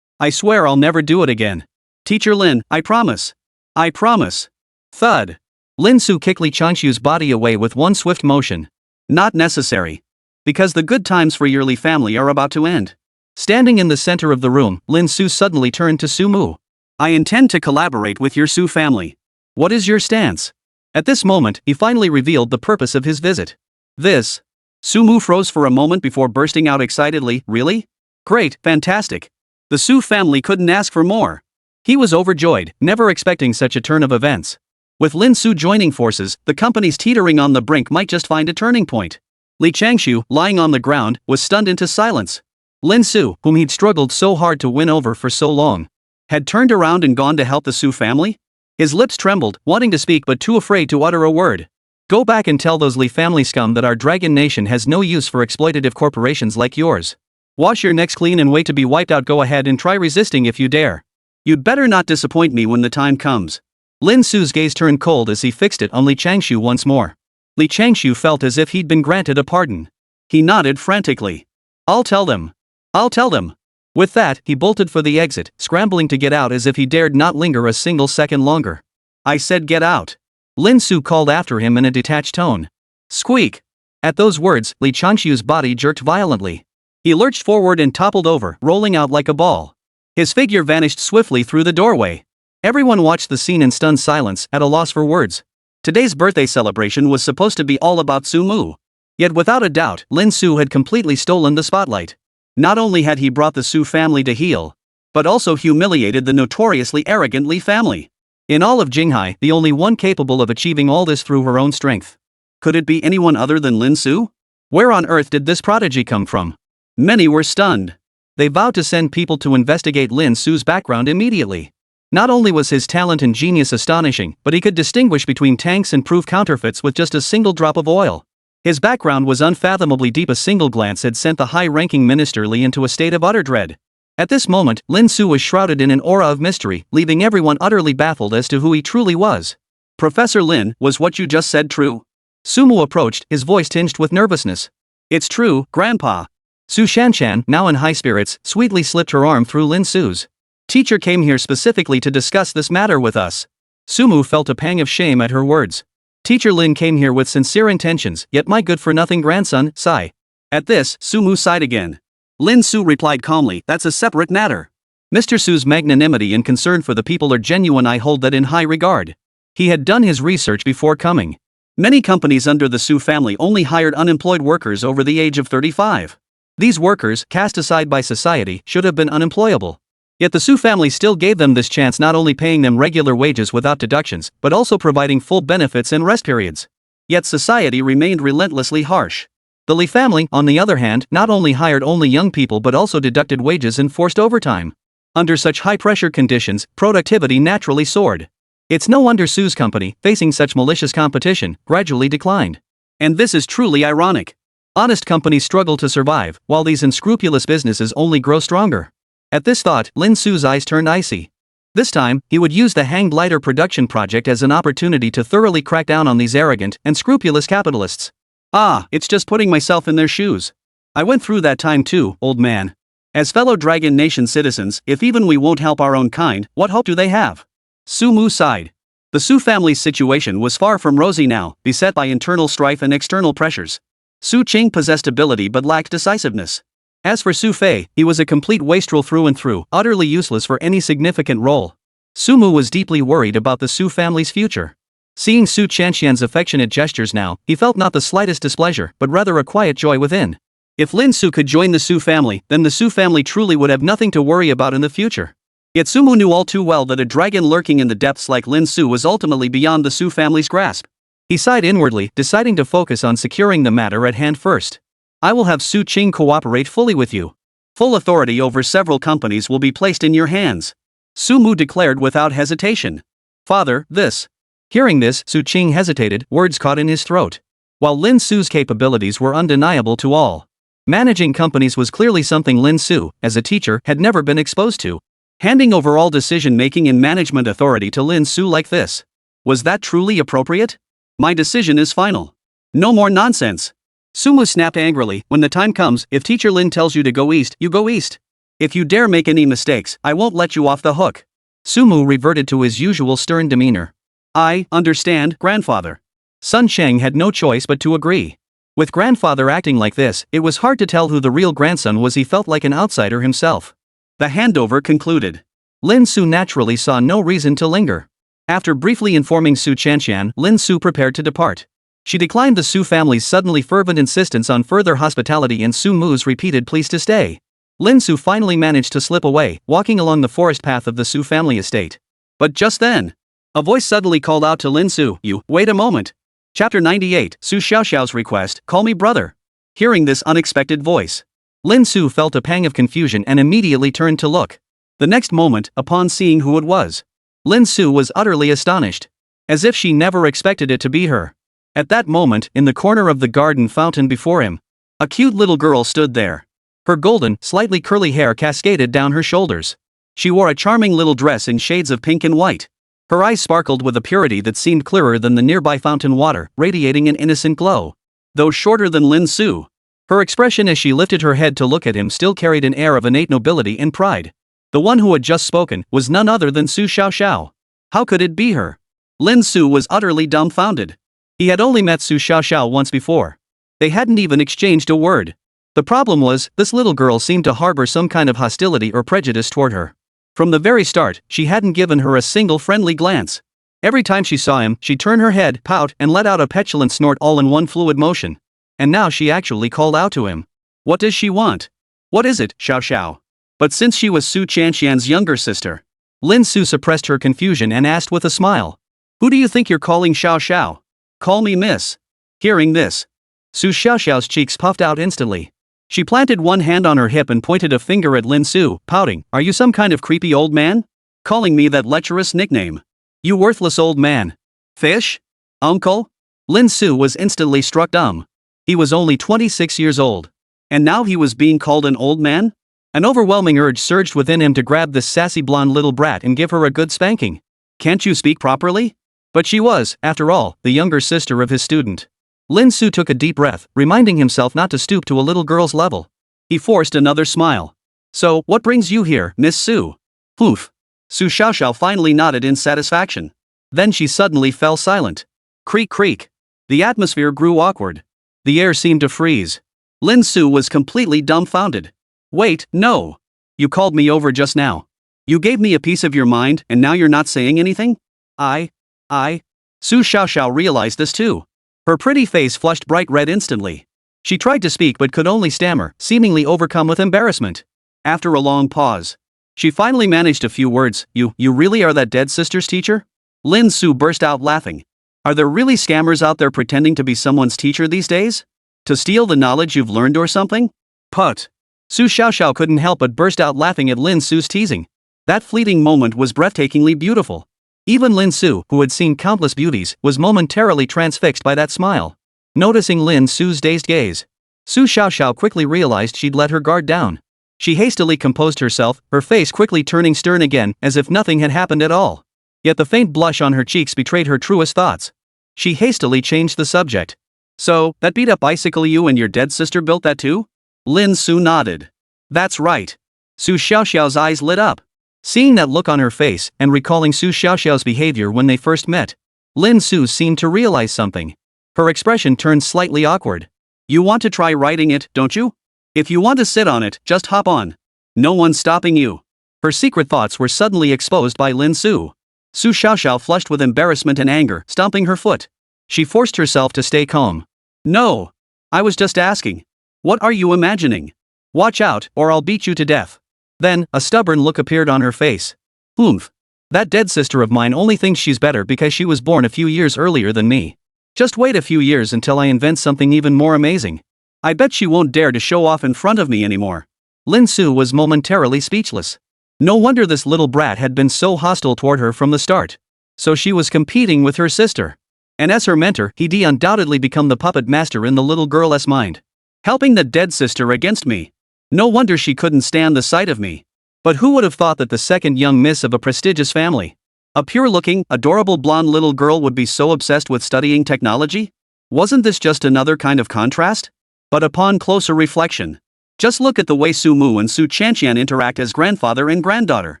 swear I'll never do it again. Teacher Lin, I promise. I promise." Thud. Lin Su kicked Li Changshu's body away with one swift motion. "Not necessary. Because the good times for your Li family are about to end." Standing in the center of the room, Lin Su suddenly turned to Su Mu. "I intend to collaborate with your Su family. What is your stance?" At this moment, he finally revealed the purpose of his visit. "This." Su Mu froze for a moment before bursting out excitedly, "Really? Great, fantastic." The Su family couldn't ask for more. He was overjoyed, never expecting such a turn of events. With Lin Su joining forces, the companies teetering on the brink might just find a turning point. Li Changshu, lying on the ground, was stunned into silence. Lin Su, whom he'd struggled so hard to win over for so long, had turned around and gone to help the Su family? His lips trembled, wanting to speak but too afraid to utter a word. "Go back and tell those Li family scum that our Dragon Nation has no use for exploitative corporations like yours. Wash your necks clean and wait to be wiped out. Go ahead and try resisting if you dare. You'd better not disappoint me when the time comes." Lin Su's gaze turned cold as he fixed it on Li Changshu once more. Li Changshu felt as if he'd been granted a pardon. He nodded frantically. I'll tell them. I'll tell them." With that, he bolted for the exit, scrambling to get out as if he dared not linger a single second longer. "I said get out," Lin Su called after him in a detached tone. Squeak! At those words, Li Changshu's body jerked violently. He lurched forward and toppled over, rolling out like a ball. His figure vanished swiftly through the doorway. Everyone watched the scene in stunned silence, at a loss for words. Today's birthday celebration was supposed to be all about Su Mu. Yet without a doubt, Lin Su had completely stolen the spotlight. Not only had he brought the Su family to heel, but also humiliated the notoriously arrogant Li family. In all of Jinghai, the only one capable of achieving all this through her own strength. Could it be anyone other than Lin Su? Where on earth did this prodigy come from? Many were stunned. They vowed to send people to investigate Lin Su's background immediately. Not only was his talent and genius astonishing, but he could distinguish between tanks and prove counterfeits with just a single drop of oil. His background was unfathomably deep. A single glance had sent the high-ranking Minister Li into a state of utter dread. At this moment, Lin Su was shrouded in an aura of mystery, leaving everyone utterly baffled as to who he truly was. Professor Lin, was what you just said true? Sumu approached, his voice tinged with nervousness. It's true, Grandpa. Su Shanshan, now in high spirits, sweetly slipped her arm through Lin Su's. Teacher came here specifically to discuss this matter with us. Sumu felt a pang of shame at her words. Teacher Lin came here with sincere intentions, yet my good-for-nothing grandson, sigh. At this, Sumu sighed again. Lin Su replied calmly, that's a separate matter. Mr. Su's magnanimity and concern for the people are genuine. I hold that in high regard. He had done his research before coming. Many companies under the Su family only hired unemployed workers over the age of 35. These workers, cast aside by society, should have been unemployable. Yet the Su family still gave them this chance, not only paying them regular wages without deductions, but also providing full benefits and rest periods. Yet society remained relentlessly harsh. The Li family, on the other hand, not only hired only young people but also deducted wages and forced overtime. Under such high-pressure conditions, productivity naturally soared. It's no wonder Su's company, facing such malicious competition, gradually declined. And this is truly ironic. Honest companies struggle to survive, while these unscrupulous businesses only grow stronger. At this thought, Lin Su's eyes turned icy. This time, he would use the hanged lighter production project as an opportunity to thoroughly crack down on these arrogant and scrupulous capitalists. It's just putting myself in their shoes. I went through that time too, old man. As fellow Dragon Nation citizens, if even we won't help our own kind, what hope do they have? Sumu sighed. The Su family's situation was far from rosy now, beset by internal strife and external pressures. Su Qing possessed ability but lacked decisiveness. As for Su Fei, he was a complete wastrel through and through, utterly useless for any significant role. Sumu was deeply worried about the Su family's future. Seeing Su Chanshan's affectionate gestures now, he felt not the slightest displeasure, but rather a quiet joy within. If Lin Su could join the Su family, then the Su family truly would have nothing to worry about in the future. Yet Sumu knew all too well that a dragon lurking in the depths like Lin Su was ultimately beyond the Su family's grasp. He sighed inwardly, deciding to focus on securing the matter at hand first. I will have Su Qing cooperate fully with you. Full authority over several companies will be placed in your hands. Sumu declared without hesitation. Father, this. Hearing this, Su Qing hesitated, words caught in his throat. While Lin Su's capabilities were undeniable to all, managing companies was clearly something Lin Su, as a teacher, had never been exposed to. Handing over all decision-making and management authority to Lin Su like this. Was that truly appropriate? My decision is final. No more nonsense. Sumu snapped angrily, when the time comes, if Teacher Lin tells you to go east, you go east. If you dare make any mistakes, I won't let you off the hook. Sumu reverted to his usual stern demeanor. I understand, grandfather. Sun Sheng had no choice but to agree. With grandfather acting like this, it was hard to tell who the real grandson was. He felt like an outsider himself. The handover concluded. Lin Su naturally saw no reason to linger. After briefly informing Su Chanshan, Lin Su prepared to depart. She declined the Su family's suddenly fervent insistence on further hospitality and Su Mu's repeated pleas to stay. Lin Su finally managed to slip away, walking along the forest path of the Su family estate. But just then, a voice suddenly called out to Lin Su, "You, wait a moment." Chapter 98, Su Xiaoxiao's request, "Call me brother." Hearing this unexpected voice, Lin Su felt a pang of confusion and immediately turned to look. The next moment, upon seeing who it was, Lin Su was utterly astonished. As if she never expected it to be her. At that moment, in the corner of the garden fountain before him, a cute little girl stood there. Her golden, slightly curly hair cascaded down her shoulders. She wore a charming little dress in shades of pink and white. Her eyes sparkled with a purity that seemed clearer than the nearby fountain water, radiating an innocent glow. Though shorter than Lin Su, her expression as she lifted her head to look at him still carried an air of innate nobility and pride. The one who had just spoken was none other than Su Xiaoxiao. How could it be her? Lin Su was utterly dumbfounded. He had only met Su Xiaoxiao once before. They hadn't even exchanged a word. The problem was, this little girl seemed to harbor some kind of hostility or prejudice toward her. From the very start, she hadn't given her a single friendly glance. Every time she saw him, she'd turn her head, pout, and let out a petulant snort all in one fluid motion. And now she actually called out to him. What does she want? What is it, Xiaoxiao? But since she was Su Chanshan's younger sister, Lin Su suppressed her confusion and asked with a smile. Who do you think you're calling Xiaoxiao? Call me miss. Hearing this, Su Xiaoxiao's cheeks puffed out instantly. She planted one hand on her hip and pointed a finger at Lin Su, pouting, "Are you some kind of creepy old man? Calling me that lecherous nickname? You worthless old man. Fish? Uncle?" Lin Su was instantly struck dumb. He was only 26 years old. And now he was being called an old man? An overwhelming urge surged within him to grab this sassy blonde little brat and give her a good spanking. Can't you speak properly? But she was, after all, the younger sister of his student. Lin Su took a deep breath, reminding himself not to stoop to a little girl's level. He forced another smile. So, what brings you here, Miss Su? Poof. Su Xiaoxiao finally nodded in satisfaction. Then she suddenly fell silent. Creak creak. The atmosphere grew awkward. The air seemed to freeze. Lin Su was completely dumbfounded. Wait, no. You called me over just now. You gave me a piece of your mind and now you're not saying anything? Su Xiaoxiao realized this too. Her pretty face flushed bright red instantly. She tried to speak but could only stammer, seemingly overcome with embarrassment. After a long pause, she finally managed a few words. You really are that dead sister's teacher? Lin Su burst out laughing. Are there really scammers out there pretending to be someone's teacher these days? To steal the knowledge you've learned or something? Put. Su Xiaoxiao couldn't help but burst out laughing at Lin Su's teasing. That fleeting moment was breathtakingly beautiful. Even Lin Su, who had seen countless beauties, was momentarily transfixed by that smile. Noticing Lin Su's dazed gaze, Su Xiaoxiao quickly realized she'd let her guard down. She hastily composed herself, her face quickly turning stern again, as if nothing had happened at all. Yet the faint blush on her cheeks betrayed her truest thoughts. She hastily changed the subject. So, that beat-up bicycle you and your dead sister built that too? Lin Su nodded. That's right. Su Xiaoxiao's eyes lit up. Seeing that look on her face, and recalling Su Xiaoxiao's behavior when they first met, Lin Su seemed to realize something. Her expression turned slightly awkward. You want to try riding it, don't you? If you want to sit on it, just hop on. No one's stopping you. Her secret thoughts were suddenly exposed by Lin Su. Su Xiaoxiao flushed with embarrassment and anger, stomping her foot. She forced herself to stay calm. No. I was just asking. What are you imagining? Watch out, or I'll beat you to death. Then, a stubborn look appeared on her face. Oomph. That dead sister of mine only thinks she's better because she was born a few years earlier than me. Just wait a few years until I invent something even more amazing. I bet she won't dare to show off in front of me anymore. Lin Su was momentarily speechless. No wonder this little brat had been so hostile toward her from the start. So she was competing with her sister. And as her mentor, he'd undoubtedly become the puppet master in the little girl's mind. Helping the dead sister against me. No wonder she couldn't stand the sight of me. But who would have thought that the second young miss of a prestigious family, a pure-looking, adorable blonde little girl, would be so obsessed with studying technology? Wasn't this just another kind of contrast? But upon closer reflection, just look at the way Su Mu and Su Chanqian interact as grandfather and granddaughter.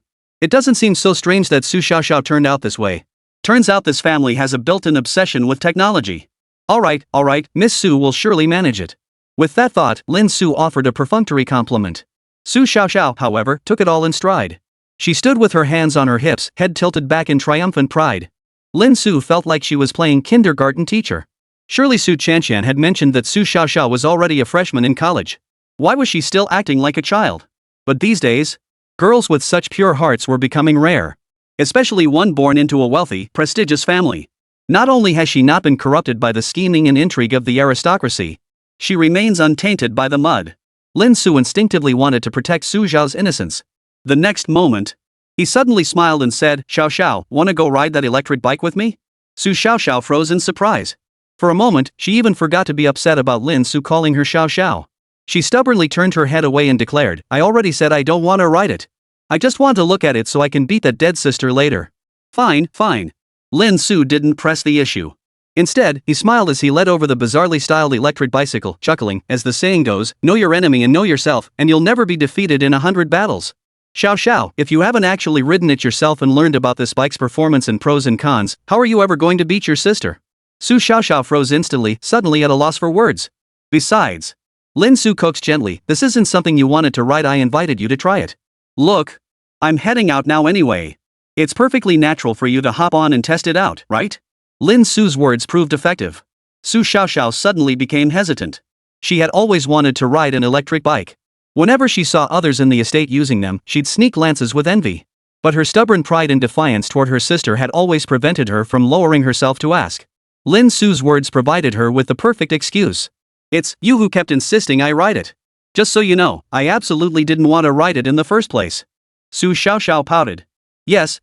It doesn't seem so strange that Su Xiaoxiao turned out this way. Turns out this family has a built-in obsession with technology. Alright, Miss Su will surely manage it. With that thought, Lin Su offered a perfunctory compliment. Su Xiaoxiao, however, took it all in stride. She stood with her hands on her hips, head tilted back in triumphant pride. Lin Su felt like she was playing kindergarten teacher. Surely Su Chanqian had mentioned that Su Xiaoxiao was already a freshman in college. Why was she still acting like a child? But these days, girls with such pure hearts were becoming rare. Especially one born into a wealthy, prestigious family. Not only has she not been corrupted by the scheming and intrigue of the aristocracy, she remains untainted by the mud. Lin Su instinctively wanted to protect Su Zhao's innocence. The next moment, he suddenly smiled and said, Xiao, wanna go ride that electric bike with me? Su Xiaoxiao froze in surprise. For a moment, she even forgot to be upset about Lin Su calling her Xiao. She stubbornly turned her head away and declared, I already said I don't want to ride it. I just want to look at it so I can beat that dead sister later. Fine. Lin Su didn't press the issue. Instead, he smiled as he led over the bizarrely styled electric bicycle, chuckling, as the saying goes, know your enemy and know yourself, and you'll never be defeated in 100 battles. Xiao, if you haven't actually ridden it yourself and learned about this bike's performance and pros and cons, how are you ever going to beat your sister? Su Xiaoxiao froze instantly, suddenly at a loss for words. Besides, Lin Su coaxed gently, this isn't something you wanted to ride, I invited you to try it. Look, I'm heading out now anyway. It's perfectly natural for you to hop on and test it out, right? Lin Su's words proved effective. Su Xiaoxiao suddenly became hesitant. She had always wanted to ride an electric bike. Whenever she saw others in the estate using them, she'd sneak glances with envy. But her stubborn pride and defiance toward her sister had always prevented her from lowering herself to ask. Lin Su's words provided her with the perfect excuse. It's you who kept insisting I ride it. Just so you know, I absolutely didn't want to ride it in the first place. Su Xiaoxiao pouted. Yes.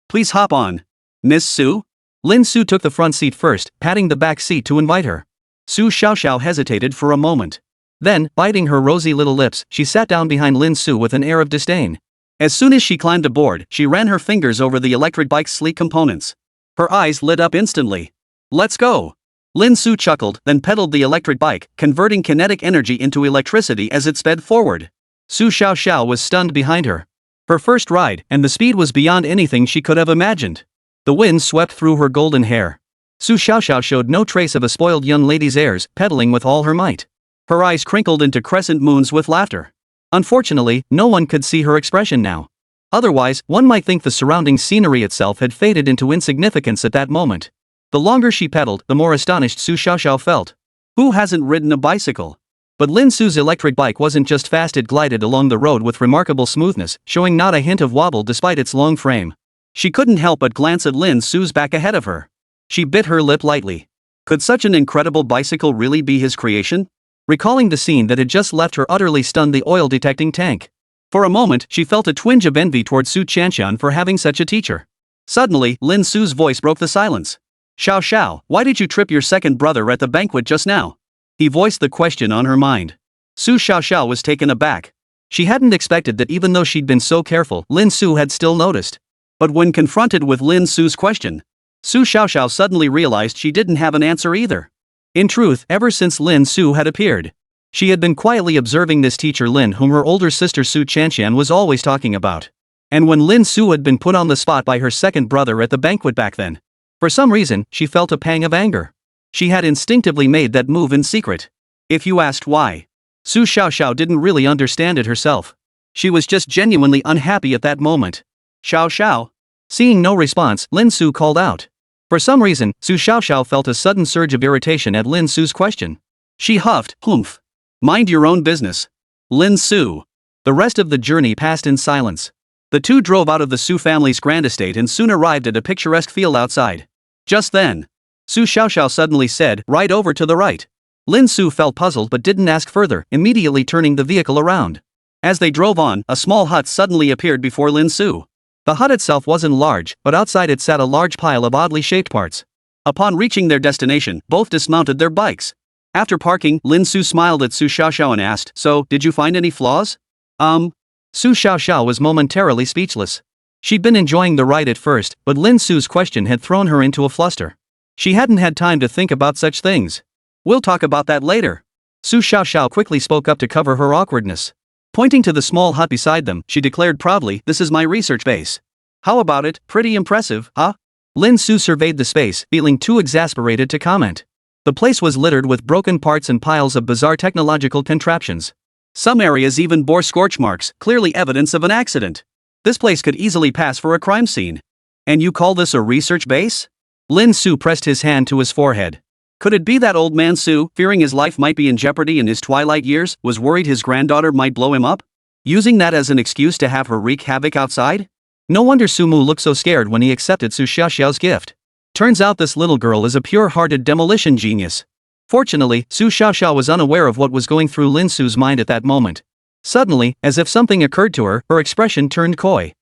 Please hop on. Miss Su? Lin Su took the front seat first, patting the back seat to invite her. Su Xiaoxiao hesitated for a moment. Then, biting her rosy little lips, she sat down behind Lin Su with an air of disdain. As soon as she climbed aboard, she ran her fingers over the electric bike's sleek components. Her eyes lit up instantly. Let's go! Lin Su chuckled, then pedaled the electric bike, converting kinetic energy into electricity as it sped forward. Su Xiaoxiao was stunned behind her. Her first ride, and the speed was beyond anything she could have imagined. The wind swept through her golden hair. Su Xiaoxiao showed no trace of a spoiled young lady's airs, pedaling with all her might. Her eyes crinkled into crescent moons with laughter. Unfortunately, no one could see her expression now. Otherwise, one might think the surrounding scenery itself had faded into insignificance at that moment. The longer she pedaled, the more astonished Su Xiaoxiao felt. Who hasn't ridden a bicycle? But Lin Su's electric bike wasn't just fast, it glided along the road with remarkable smoothness, showing not a hint of wobble despite its long frame. She couldn't help but glance at Lin Su's back ahead of her. She bit her lip lightly. Could such an incredible bicycle really be his creation? Recalling the scene that had just left her utterly stunned, the oil-detecting tank. For a moment, she felt a twinge of envy toward Su Qianxian for having such a teacher. Suddenly, Lin Su's voice broke the silence. Xiao, why did you trip your second brother at the banquet just now? He voiced the question on her mind. Su Xiao was taken aback. She hadn't expected that even though she'd been so careful, Lin Su had still noticed. But when confronted with Lin Su's question, Su Xiao suddenly realized she didn't have an answer either. In truth, ever since Lin Su had appeared, she had been quietly observing this teacher Lin, whom her older sister Su Qianxian was always talking about. And when Lin Su had been put on the spot by her second brother at the banquet back then, for some reason, she felt a pang of anger. She had instinctively made that move in secret. If you asked why, Su Xiao didn't really understand it herself. She was just genuinely unhappy at that moment. Xiao. Seeing no response, Lin Su called out. For some reason, Su Xiao felt a sudden surge of irritation at Lin Su's question. She huffed, "Humph. Mind your own business. Lin Su." The rest of the journey passed in silence. The two drove out of the Su family's grand estate and soon arrived at a picturesque field outside. Just then, Su Xiao suddenly said, "Right over to the right." Lin Su felt puzzled but didn't ask further, immediately turning the vehicle around. As they drove on, a small hut suddenly appeared before Lin Su. The hut itself wasn't large, but outside it sat a large pile of oddly shaped parts. Upon reaching their destination, both dismounted their bikes. After parking, Lin Su smiled at Su Xiao and asked, "So, did you find any flaws?" Su Xiao was momentarily speechless. She'd been enjoying the ride at first, but Lin Su's question had thrown her into a fluster. She hadn't had time to think about such things. "We'll talk about that later." Su Xiao quickly spoke up to cover her awkwardness. Pointing to the small hut beside them, she declared proudly, "This is my research base. How about it? Pretty impressive, huh?" Lin Su surveyed the space, feeling too exasperated to comment. The place was littered with broken parts and piles of bizarre technological contraptions. Some areas even bore scorch marks, clearly evidence of an accident. This place could easily pass for a crime scene. "And you call this a research base?" Lin Su pressed his hand to his forehead. Could it be that old man Su, fearing his life might be in jeopardy in his twilight years, was worried his granddaughter might blow him up? Using that as an excuse to have her wreak havoc outside? No wonder Su Mu looked so scared when he accepted Su Xiao's gift. Turns out this little girl is a pure-hearted demolition genius. Fortunately, Su Xiao was unaware of what was going through Lin Su's mind at that moment. Suddenly, as if something occurred to her, her expression turned coy.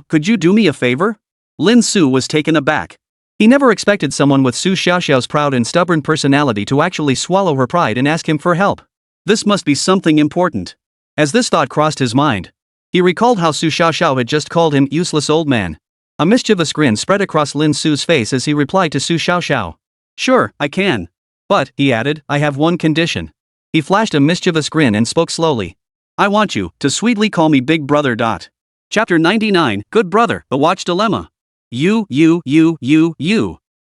Could you do me a favor?" Lin Su was taken aback. He never expected someone with Su Xiao's proud and stubborn personality to actually swallow her pride and ask him for help. This must be something important. As this thought crossed his mind, he recalled how Su Xiao had just called him useless old man. A mischievous grin spread across Lin Su's face as he replied to Su Xiao. "Sure, I can. But," he added, "I have one condition." He flashed a mischievous grin and spoke slowly. "I want you to sweetly call me Big Brother. Chapter 99, Good Brother, The Watch Dilemma. You.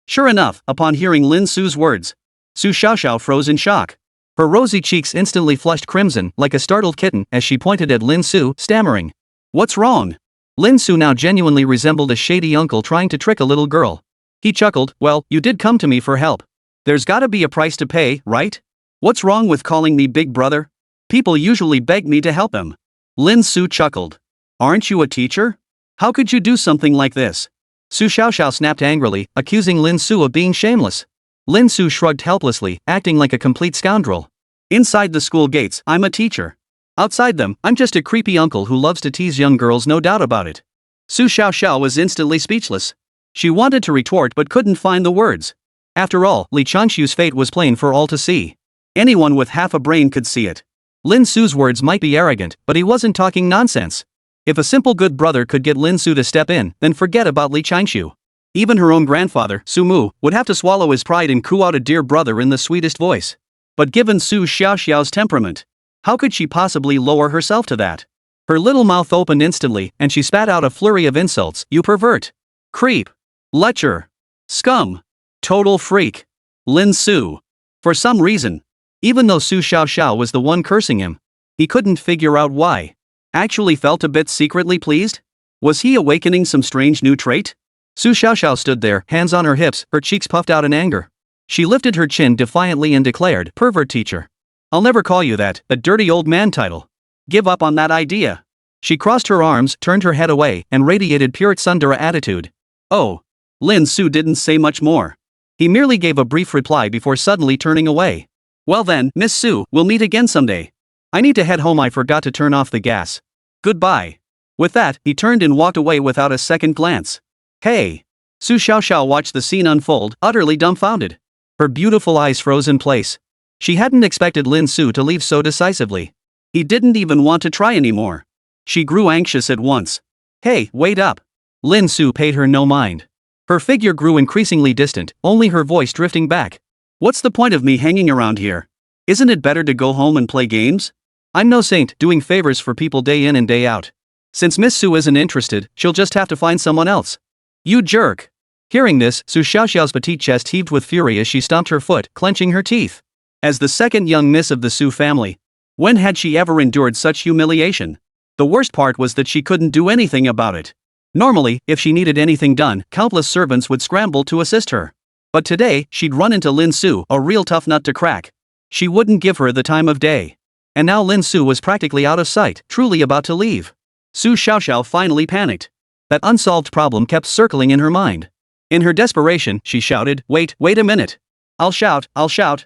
Sure enough, upon hearing Lin Su's words, Su Xiao froze in shock. Her rosy cheeks instantly flushed crimson, like a startled kitten, as she pointed at Lin Su, stammering. "What's wrong?" Lin Su now genuinely resembled a shady uncle trying to trick a little girl. He chuckled, "Well, you did come to me for help. There's gotta be a price to pay, right? What's wrong with calling me Big Brother? People usually beg me to help them." Lin Su chuckled. "Aren't you a teacher? How could you do something like this?" Su Xiao snapped angrily, accusing Lin Su of being shameless. Lin Su shrugged helplessly, acting like a complete scoundrel. "Inside the school gates, I'm a teacher. Outside them, I'm just a creepy uncle who loves to tease young girls, no doubt about it." Su Xiao was instantly speechless. She wanted to retort but couldn't find the words. After all, Li Changshu's fate was plain for all to see. Anyone with half a brain could see it. Lin Su's words might be arrogant, but he wasn't talking nonsense. If a simple good brother could get Lin Su to step in, then forget about Li Changshu. Even her own grandfather, Su Mu, would have to swallow his pride and coo out a dear brother in the sweetest voice. But given Su Xiaoxiao's temperament, how could she possibly lower herself to that? Her little mouth opened instantly, and she spat out a flurry of insults. You pervert! Creep! Lecher! Scum! Total freak! Lin Su! For some reason, even though Su Xiaoxiao was the one cursing him, he couldn't figure out why. Actually felt a bit secretly pleased? Was he awakening some strange new trait? Su Xiaoxiao stood there, hands on her hips, her cheeks puffed out in anger. She lifted her chin defiantly and declared, "Pervert teacher. I'll never call you that dirty old man title. Give up on that idea." She crossed her arms, turned her head away, and radiated pure tsundere attitude. Oh. Lin Su didn't say much more. He merely gave a brief reply before suddenly turning away. Well then, Miss Su, we'll meet again someday. I need to head home. I forgot to turn off the gas. Goodbye. With that, he turned and walked away without a second glance. Hey! Su Xiaoxiao watched the scene unfold, utterly dumbfounded. Her beautiful eyes froze in place. She hadn't expected Lin Su to leave so decisively. He didn't even want to try anymore. She grew anxious at once. Hey, wait up! Lin Su paid her no mind. Her figure grew increasingly distant, only her voice drifting back. What's the point of me hanging around here? Isn't it better to go home and play games? I'm no saint, doing favors for people day in and day out. Since Miss Su isn't interested, she'll just have to find someone else. You jerk! Hearing this, Su Xiaoxiao's petite chest heaved with fury as she stomped her foot, clenching her teeth. As the second young miss of the Su family, when had she ever endured such humiliation? The worst part was that she couldn't do anything about it. Normally, if she needed anything done, countless servants would scramble to assist her. But today, she'd run into Lin Su, a real tough nut to crack. She wouldn't give her the time of day. And now Lin Su was practically out of sight, truly about to leave. Su Xiaoxiao finally panicked. That unsolved problem kept circling in her mind. In her desperation, she shouted, wait a minute. I'll shout,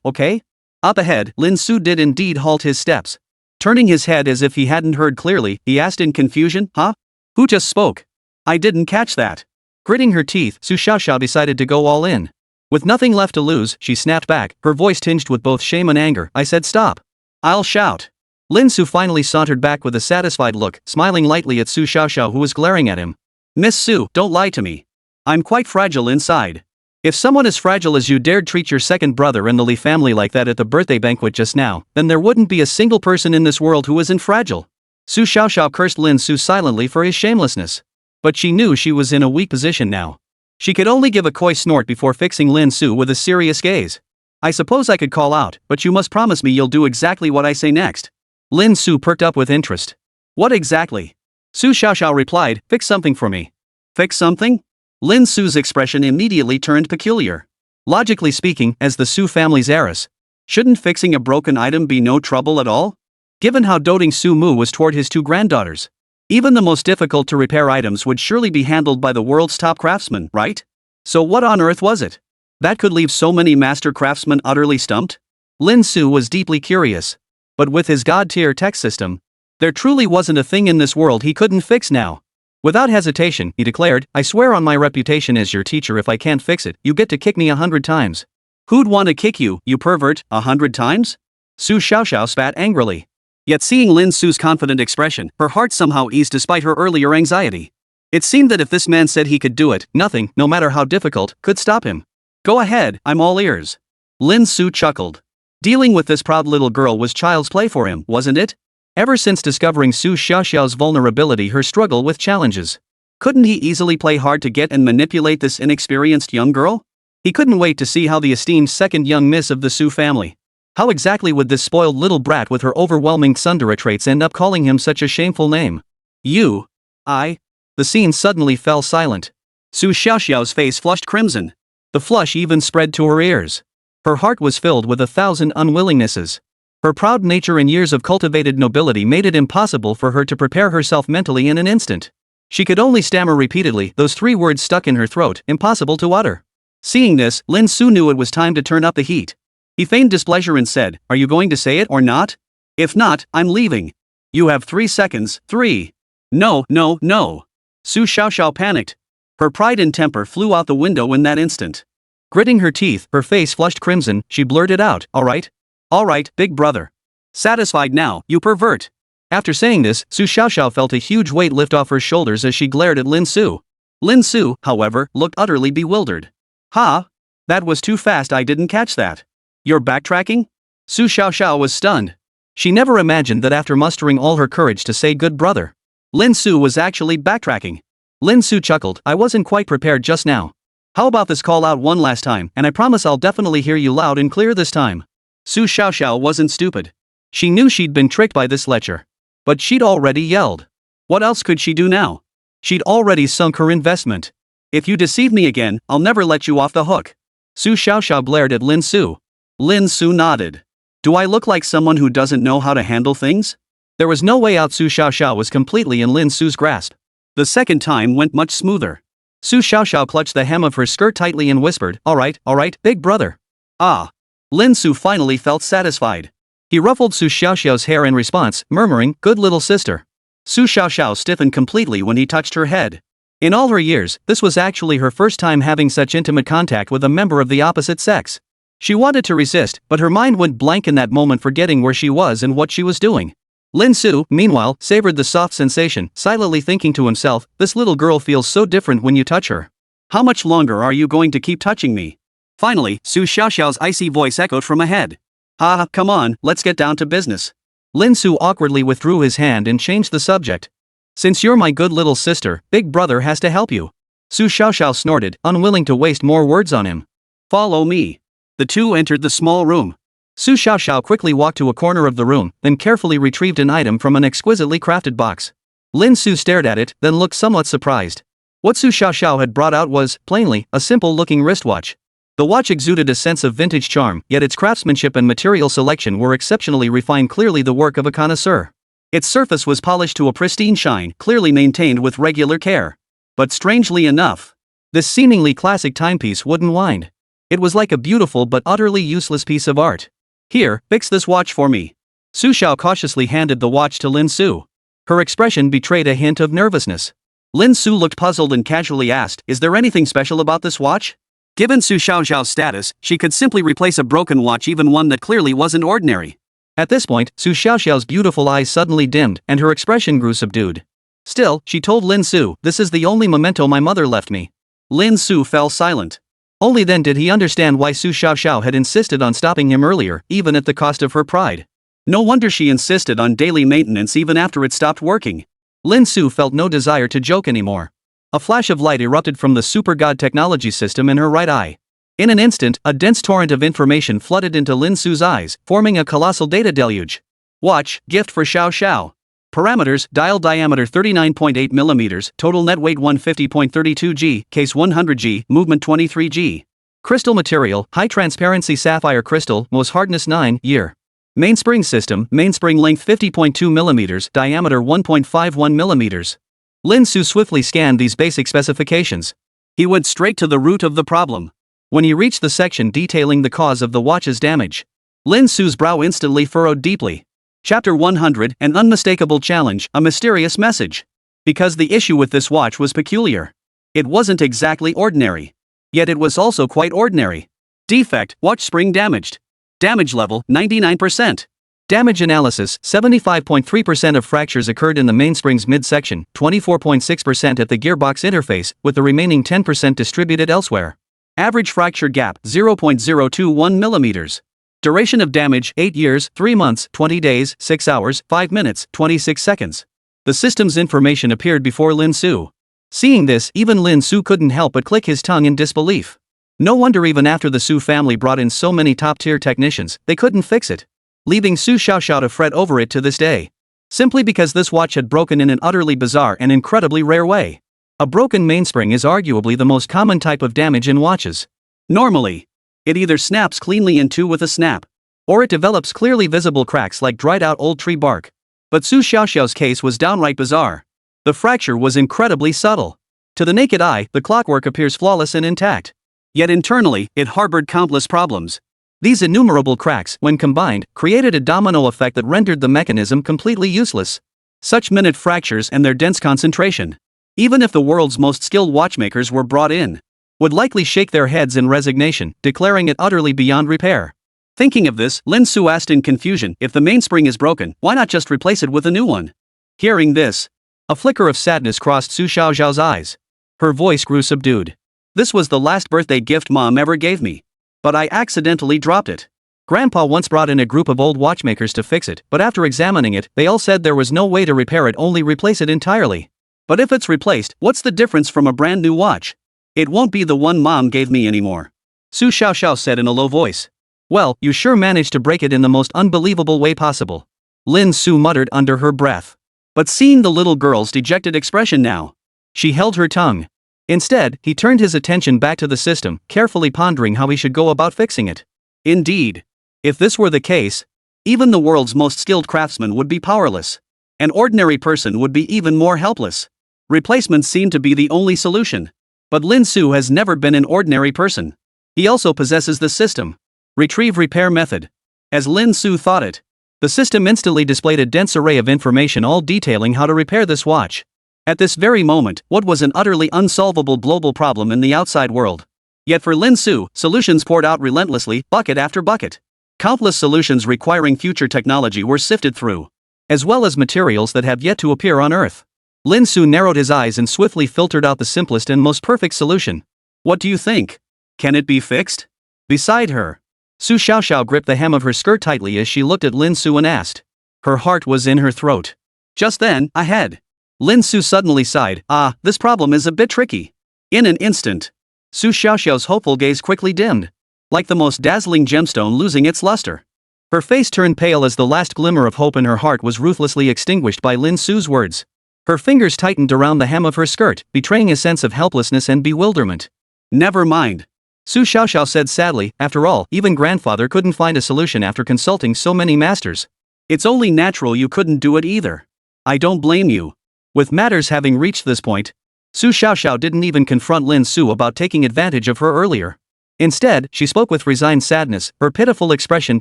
okay? Up ahead, Lin Su did indeed halt his steps. Turning his head as if he hadn't heard clearly, he asked in confusion, huh? Who just spoke? I didn't catch that. Gritting her teeth, Su Xiaoxiao decided to go all in. With nothing left to lose, she snapped back, her voice tinged with both shame and anger. I said stop. I'll shout. Lin Su finally sauntered back with a satisfied look, smiling lightly at Su Xiaoxiao who was glaring at him. Miss Su, don't lie to me. I'm quite fragile inside. If someone as fragile as you dared treat your second brother and the Li family like that at the birthday banquet just now, then there wouldn't be a single person in this world who isn't fragile. Su Xiaoxiao cursed Lin Su silently for his shamelessness. But she knew she was in a weak position now. She could only give a coy snort before fixing Lin Su with a serious gaze. I suppose I could call out, but you must promise me you'll do exactly what I say next. Lin Su perked up with interest. What exactly? Su Xiaoxiao replied, fix something for me. Fix something? Lin Su's expression immediately turned peculiar. Logically speaking, as the Su family's heiress, shouldn't fixing a broken item be no trouble at all? Given how doting Su Mu was toward his two granddaughters. Even the most difficult to repair items would surely be handled by the world's top craftsmen, right? So what on earth was it that could leave so many master craftsmen utterly stumped? Lin Su was deeply curious. But with his god-tier tech system, there truly wasn't a thing in this world he couldn't fix now. Without hesitation, he declared, I swear on my reputation as your teacher if I can't fix it, you get to kick me 100 times. Who'd want to kick you, you pervert, 100 times? Su Xiaoxiao spat angrily. Yet seeing Lin Su's confident expression, her heart somehow eased despite her earlier anxiety. It seemed that if this man said he could do it, nothing, no matter how difficult, could stop him. Go ahead, I'm all ears. Lin Su chuckled. Dealing with this proud little girl was child's play for him, wasn't it? Ever since discovering Su Xiaoxiao's vulnerability, her struggle with challenges. Couldn't he easily play hard to get and manipulate this inexperienced young girl? He couldn't wait to see how the esteemed second young miss of the Su family. How exactly would this spoiled little brat with her overwhelming tsundere traits end up calling him such a shameful name? You? I? The scene suddenly fell silent. Su Xiaoxiao's face flushed crimson. The flush even spread to her ears. Her heart was filled with 1,000 unwillingnesses. Her proud nature and years of cultivated nobility made it impossible for her to prepare herself mentally in an instant. She could only stammer repeatedly, those 3 words stuck in her throat, impossible to utter. Seeing this, Lin Su knew it was time to turn up the heat. He feigned displeasure and said, are you going to say it or not? If not, I'm leaving. You have 3 seconds, 3. No. Su Xiaoxiao panicked. Her pride and temper flew out the window in that instant. Gritting her teeth, her face flushed crimson, she blurted out, all right. Alright, big brother. Satisfied now, you pervert. After saying this, Su Xiaoxiao felt a huge weight lift off her shoulders as she glared at Lin Su. Lin Su, however, looked utterly bewildered. Huh? That was too fast, I didn't catch that. You're backtracking? Su Xiaoxiao was stunned. She never imagined that after mustering all her courage to say good brother, Lin Su was actually backtracking. Lin Su chuckled, I wasn't quite prepared just now. How about this call out one last time, and I promise I'll definitely hear you loud and clear this time. Su Xiaoxiao wasn't stupid. She knew she'd been tricked by this lecher. But she'd already yelled. What else could she do now? She'd already sunk her investment. If you deceive me again, I'll never let you off the hook. Su Xiaoxiao glared at Lin Su. Lin Su nodded. Do I look like someone who doesn't know how to handle things? There was no way out. Su Xiaoxiao was completely in Lin Su's grasp. The second time went much smoother. Su Xiaoxiao clutched the hem of her skirt tightly and whispered, alright, big brother. Ah. Lin Su finally felt satisfied. He ruffled Su Xiaoxiao's hair in response, murmuring, good little sister. Su Xiaoxiao stiffened completely when he touched her head. In all her years, this was actually her first time having such intimate contact with a member of the opposite sex. She wanted to resist, but her mind went blank in that moment, forgetting where she was and what she was doing. Lin Su, meanwhile, savored the soft sensation, silently thinking to himself, this little girl feels so different when you touch her. How much longer are you going to keep touching me? Finally, Su Xiaoxiao's icy voice echoed from ahead. Come on, let's get down to business. Lin Su awkwardly withdrew his hand and changed the subject. Since you're my good little sister, big brother has to help you. Su Xiaoxiao snorted, unwilling to waste more words on him. Follow me. The two entered the small room. Su Xiaoxiao quickly walked to a corner of the room, then carefully retrieved an item from an exquisitely crafted box. Lin Su stared at it, then looked somewhat surprised. What Su Xiaoxiao had brought out was, plainly, a simple-looking wristwatch. The watch exuded a sense of vintage charm, yet its craftsmanship and material selection were exceptionally refined, clearly the work of a connoisseur. Its surface was polished to a pristine shine, clearly maintained with regular care. But strangely enough, this seemingly classic timepiece wouldn't wind. It was like a beautiful but utterly useless piece of art. Here, fix this watch for me. Su Xiao cautiously handed the watch to Lin Su. Her expression betrayed a hint of nervousness. Lin Su looked puzzled and casually asked, is there anything special about this watch? Given Su Xiaoxiao's status, she could simply replace a broken watch, even one that clearly wasn't ordinary. At this point, Su Xiaoxiao's beautiful eyes suddenly dimmed, and her expression grew subdued. Still, she told Lin Su, this is the only memento my mother left me. Lin Su fell silent. Only then did he understand why Su Xiaoxiao had insisted on stopping him earlier, even at the cost of her pride. No wonder she insisted on daily maintenance even after it stopped working. Lin Su felt no desire to joke anymore. A flash of light erupted from the super god technology system in her right eye. In an instant, a dense torrent of information flooded into Lin Su's eyes, forming a colossal data deluge. Watch, gift for Xiaoxiao. Parameters, dial diameter 39.8 mm, total net weight 150.32 g, case 100 g, movement 23 g. Crystal material, high transparency sapphire crystal, Mohs hardness 9, year. Mainspring system, mainspring length 50.2 mm, diameter 1.51 mm. Lin Su swiftly scanned these basic specifications. He went straight to the root of the problem. When he reached the section detailing the cause of the watch's damage, Lin Su's brow instantly furrowed deeply. Chapter 100, an unmistakable challenge, a mysterious message. Because the issue with this watch was peculiar. It wasn't exactly ordinary. Yet it was also quite ordinary. Defect, watch spring damaged. Damage level, 99%. Damage analysis, 75.3% of fractures occurred in the mainspring's midsection, 24.6% at the gearbox interface, with the remaining 10% distributed elsewhere. Average fracture gap, 0.021 mm. Duration of damage, 8 years, 3 months, 20 days, 6 hours, 5 minutes, 26 seconds. The system's information appeared before Lin Su. Seeing this, even Lin Su couldn't help but click his tongue in disbelief. No wonder even after the Su family brought in so many top-tier technicians, they couldn't fix it, leaving Su Xiaoxiao to fret over it to this day. Simply because this watch had broken in an utterly bizarre and incredibly rare way. A broken mainspring is arguably the most common type of damage in watches. Normally, it either snaps cleanly in two with a snap, or it develops clearly visible cracks like dried-out old tree bark. But Su Xiaoxiao's case was downright bizarre. The fracture was incredibly subtle. To the naked eye, the clockwork appears flawless and intact. Yet internally, it harbored countless problems. These innumerable cracks, when combined, created a domino effect that rendered the mechanism completely useless. Such minute fractures and their dense concentration, even if the world's most skilled watchmakers were brought in, would likely shake their heads in resignation, declaring it utterly beyond repair. Thinking of this, Lin Su asked in confusion, if the mainspring is broken, why not just replace it with a new one? Hearing this, A flicker of sadness crossed Su Xiaoxiao's eyes. Her voice grew subdued. this was the last birthday gift Mom ever gave me. But I accidentally dropped it. Grandpa once brought in a group of old watchmakers to fix it, but after examining it, they all said there was no way to repair it, only replace it entirely. But if it's replaced, what's the difference from a brand new watch? It won't be the one Mom gave me anymore. Su Xiaoxiao said in a low voice. Well, you sure managed to break it in the most unbelievable way possible. Lin Su muttered under her breath. But seeing the little girl's dejected expression now, She held her tongue. Instead, he turned his attention back to the system, carefully pondering how he should go about fixing it. indeed, if this were the case, even the world's most skilled craftsman would be powerless. An ordinary person would be even more helpless. Replacements seem to be the only solution. But Lin Su has never been an ordinary person. He also possesses the system. Retrieve repair method. As Lin Su thought it, The system instantly displayed a dense array of information, all detailing how to repair this watch. at this very moment, what was an utterly unsolvable global problem in the outside world? Yet for Lin Su, solutions poured out relentlessly, bucket after bucket. Countless solutions requiring future technology were sifted through, as well as materials that have yet to appear on Earth. Lin Su narrowed his eyes and swiftly filtered out the simplest and most perfect solution. What do you think? Can it be fixed? Beside her, Su Xiaoxiao gripped the hem of her skirt tightly as she looked at Lin Su and asked. Her heart was in her throat. Just then, ahead, Lin Su suddenly sighed. This problem is a bit tricky. In an instant, Su Xiaoxiao's hopeful gaze quickly dimmed, like the most dazzling gemstone losing its luster. Her face turned pale as the last glimmer of hope in her heart was ruthlessly extinguished by Lin Su's words. Her fingers tightened around the hem of her skirt, betraying a sense of helplessness and bewilderment. Never mind, Su Xiaoxiao said sadly. After all, even grandfather couldn't find a solution after consulting so many masters. It's only natural you couldn't do it either. I don't blame you. With matters having reached this point, Su Xiaoxiao didn't even confront Lin Su about taking advantage of her earlier. Instead, she spoke with resigned sadness, her pitiful expression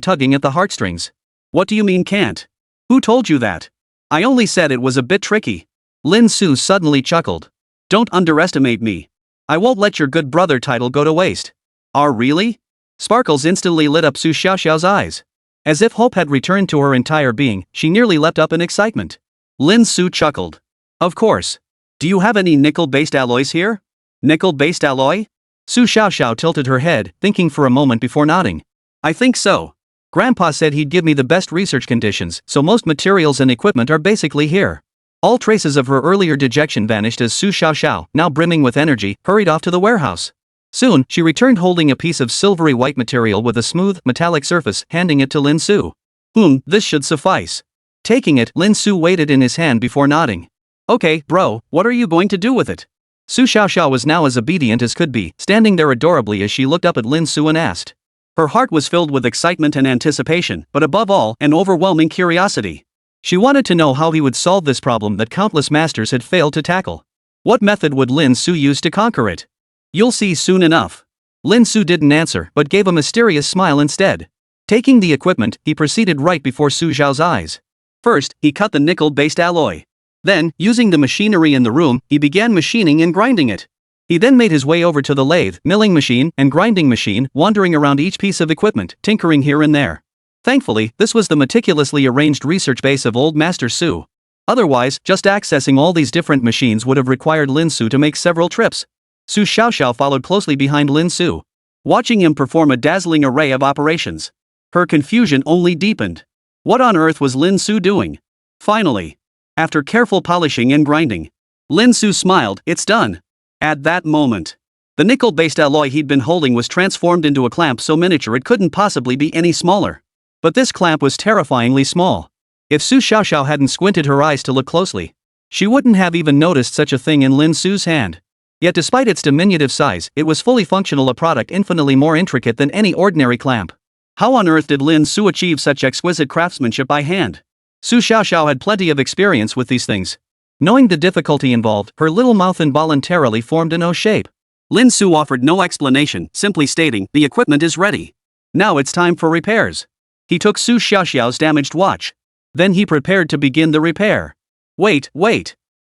tugging at the heartstrings. What do you mean can't? Who told you that? I only said it was a bit tricky. Lin Su suddenly chuckled. Don't underestimate me. I won't let your good brother title go to waste. Really? Sparkles instantly lit up Su Xiaoxiao's eyes. As if hope had returned to her entire being, she nearly leapt up in excitement. Lin Su chuckled. Of course. Do you have any nickel-based alloys here? Nickel-based alloy? Su Xiaoxiao tilted her head, thinking for a moment before nodding. I think so. Grandpa said he'd give me the best research conditions, so most materials and equipment are basically here. All traces of her earlier dejection vanished as Su Xiaoxiao, now brimming with energy, hurried off to the warehouse. Soon, she returned holding a piece of silvery white material with a smooth, metallic surface, handing it to Lin Su. This should suffice. Taking it, Lin Su weighed it in his hand before nodding. Okay, bro, what are you going to do with it? Su Xiaoxiao was now as obedient as could be, standing there adorably as she looked up at Lin Su and asked. Her heart was filled with excitement and anticipation, but above all, an overwhelming curiosity. She wanted to know how he would solve this problem that countless masters had failed to tackle. What method would Lin Su use to conquer it? You'll see soon enough. Lin Su didn't answer, but gave a mysterious smile instead. Taking the equipment, he proceeded right before Su Xiao's eyes. First, he cut the nickel-based alloy. Then, using the machinery in the room, he began machining and grinding it. He then made his way over to the lathe, milling machine, and grinding machine, wandering around each piece of equipment, tinkering here and there. Thankfully, this was the meticulously arranged research base of old Master Su. Otherwise, just accessing all these different machines would have required Lin Su to make several trips. Su Xiaoxiao followed closely behind Lin Su, watching him perform a dazzling array of operations. Her confusion only deepened. What on earth was Lin Su doing? Finally, after careful polishing and grinding, Lin Su smiled. It's done. At that moment, the nickel-based alloy he'd been holding was transformed into a clamp so miniature it couldn't possibly be any smaller. But this clamp was terrifyingly small. If Su Xiaoxiao hadn't squinted her eyes to look closely, she wouldn't have even noticed such a thing in Lin Su's hand. Yet despite its diminutive size, it was fully functional, a product infinitely more intricate than any ordinary clamp. How on earth did Lin Su achieve such exquisite craftsmanship by hand? Su Xiaoxiao had plenty of experience with these things. Knowing the difficulty involved, her little mouth involuntarily formed an O shape. Lin Su offered no explanation, simply stating, the equipment is ready. Now it's time for repairs. He took Su Xiaoxiao's damaged watch. Then he prepared to begin the repair. Wait.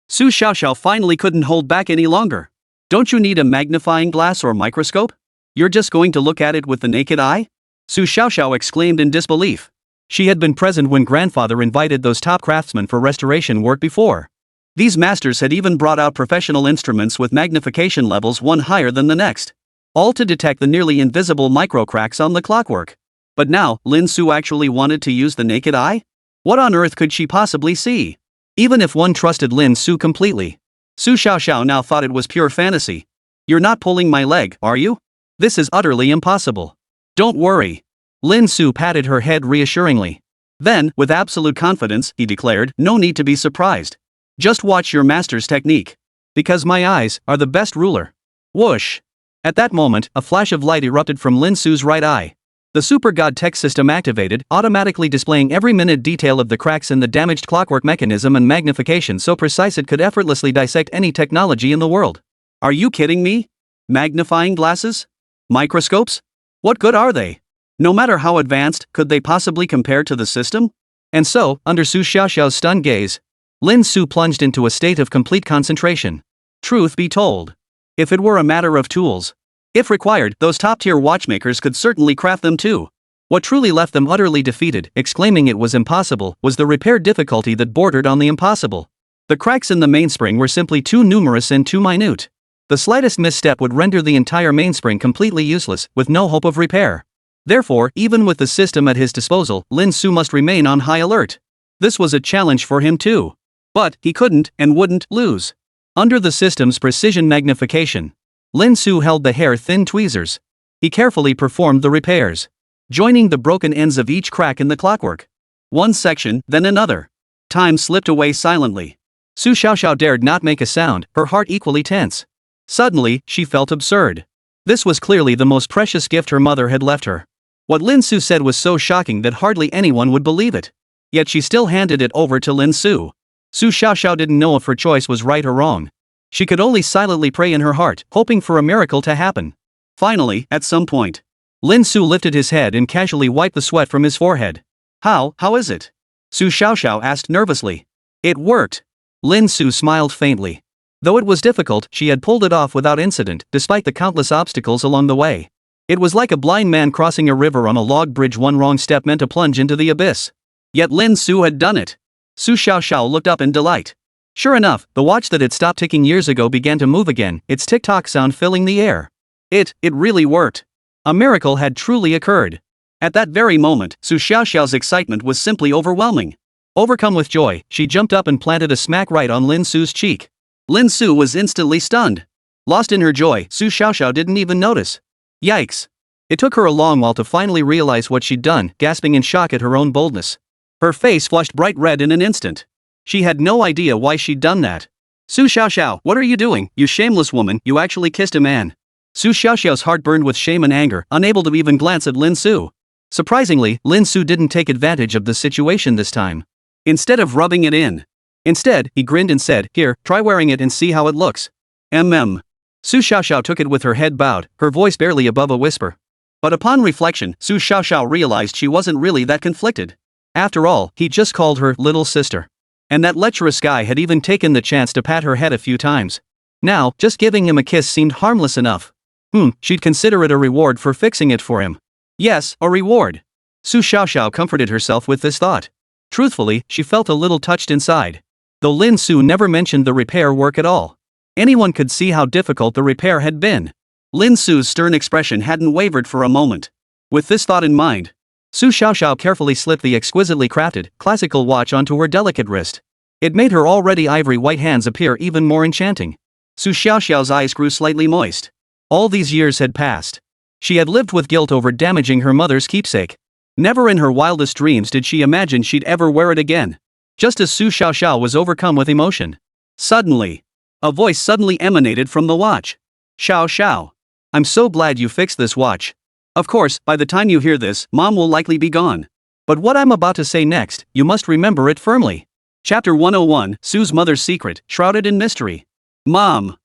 Su Xiaoxiao finally couldn't hold back any longer. Don't you need a magnifying glass or microscope? You're just going to look at it with the naked eye? Su Xiaoxiao exclaimed in disbelief. She had been present when grandfather invited those top craftsmen for restoration work before. These masters had even brought out professional instruments with magnification levels one higher than the next, all to detect the nearly invisible micro cracks on the clockwork. But now, Lin Su actually wanted to use the naked eye? What on earth could she possibly see? Even if one trusted Lin Su completely, Su Xiaoxiao now thought it was pure fantasy. You're not pulling my leg, are you? This is utterly impossible. Don't worry. Lin Su patted her head reassuringly. Then, with absolute confidence, he declared, no need to be surprised. Just watch your master's technique. Because my eyes are the best ruler. Whoosh! At that moment, a flash of light erupted from Lin Su's right eye. The Super God Tech system activated, automatically displaying every minute detail of the cracks in the damaged clockwork mechanism and magnification so precise it could effortlessly dissect any technology in the world. Are you kidding me? Magnifying glasses? Microscopes? What good are they? No matter how advanced, could they possibly compare to the system? And so, under Su Xiaoxiao's stunned gaze, Lin Su plunged into a state of complete concentration. Truth be told, if it were a matter of tools, if required, those top-tier watchmakers could certainly craft them too. What truly left them utterly defeated, exclaiming it was impossible, was the repair difficulty that bordered on the impossible. The cracks in the mainspring were simply too numerous and too minute. The slightest misstep would render the entire mainspring completely useless, with no hope of repair. Therefore, even with the system at his disposal, Lin Su must remain on high alert. This was a challenge for him too. But he couldn't and wouldn't lose. Under the system's precision magnification, Lin Su held the hair-thin tweezers. He carefully performed the repairs, joining the broken ends of each crack in the clockwork. One section, then another. Time slipped away silently. Su Xiaoxiao dared not make a sound, her heart equally tense. Suddenly, she felt absurd. This was clearly the most precious gift her mother had left her. What Lin Su said was so shocking that hardly anyone would believe it. Yet she still handed it over to Lin Su. Su Xiaoxiao didn't know if her choice was right or wrong. She could only silently pray in her heart, hoping for a miracle to happen. Finally, at some point, Lin Su lifted his head and casually wiped the sweat from his forehead. How is it? Su Xiaoxiao asked nervously. It worked. Lin Su smiled faintly. Though it was difficult, she had pulled it off without incident, despite the countless obstacles along the way. It was like a blind man crossing a river on a log bridge. One wrong step meant a plunge into the abyss. Yet Lin Su had done it. Su Xiaoxiao looked up in delight. Sure enough, the watch that had stopped ticking years ago began to move again, its tick-tock sound filling the air. It really worked. A miracle had truly occurred. At that very moment, Su Xiaoxiao's excitement was simply overwhelming. Overcome with joy, she jumped up and planted a smack right on Lin Su's cheek. Lin Su was instantly stunned. Lost in her joy, Su Xiaoxiao didn't even notice. Yikes. It took her a long while to finally realize what she'd done, gasping in shock at her own boldness. Her face flushed bright red in an instant. She had no idea why she'd done that. Su Xiaoxiao, what are you doing, you shameless woman, you actually kissed a man. Su Xiaoxiao's heart burned with shame and anger, unable to even glance at Lin Su. Surprisingly, Lin Su didn't take advantage of the situation this time. Instead of rubbing it in. Instead, he grinned and said, here, try wearing it and see how it looks. Su Xiaoxiao took it with her head bowed, her voice barely above a whisper. But upon reflection, Su Xiaoxiao realized she wasn't really that conflicted. After all, he just called her little sister. And that lecherous guy had even taken the chance to pat her head a few times. Now, just giving him a kiss seemed harmless enough. She'd consider it a reward for fixing it for him. Yes, a reward. Su Xiaoxiao comforted herself with this thought. Truthfully, she felt a little touched inside. Though Lin Su never mentioned the repair work at all. Anyone could see how difficult the repair had been. Lin Su's stern expression hadn't wavered for a moment. With this thought in mind, Su Xiaoxiao carefully slipped the exquisitely crafted, classical watch onto her delicate wrist. It made her already ivory white hands appear even more enchanting. Su Xiaoxiao's eyes grew slightly moist. All these years had passed. She had lived with guilt over damaging her mother's keepsake. Never in her wildest dreams did she imagine she'd ever wear it again. Just as Su Xiaoxiao was overcome with emotion. Suddenly, a voice suddenly emanated from the watch. Xiao. I'm so glad you fixed this watch. Of course, by the time you hear this, Mom will likely be gone. But what I'm about to say next, you must remember it firmly. Chapter 101, Su's Mother's Secret, Shrouded in Mystery. Mom.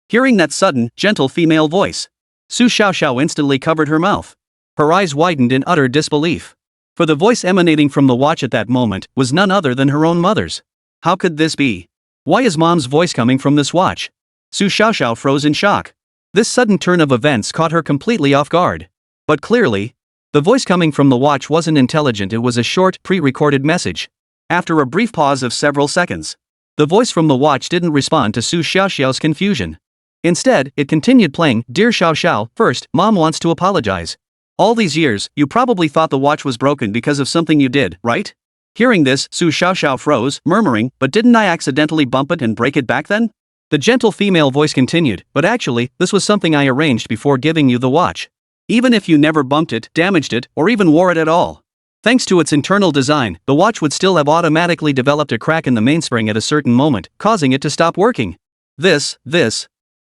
Hearing that sudden, gentle female voice, Su Xiaoxiao instantly covered her mouth. Her eyes widened in utter disbelief. For the voice emanating from the watch at that moment was none other than her own mother's. How could this be? Why is Mom's voice coming from this watch? Su Xiaoxiao froze in shock. This sudden turn of events caught her completely off guard. But clearly, The voice coming from the watch wasn't intelligent, it was a short, pre-recorded message. After a brief pause of several seconds, the voice from the watch didn't respond to Su Xiaoxiao's confusion. Instead, it continued playing, "Dear Xiao Xiao, first, Mom wants to apologize. All these years, you probably thought the watch was broken because of something you did, right?" Hearing this, Su Xiaoxiao froze, murmuring, "But didn't I accidentally bump it and break it back then?" The gentle female voice continued, "But actually, this was something I arranged before giving you the watch. Even if you never bumped it, damaged it, or even wore it at all. Thanks to its internal design, the watch would still have automatically developed a crack in the mainspring at a certain moment, causing it to stop working." This.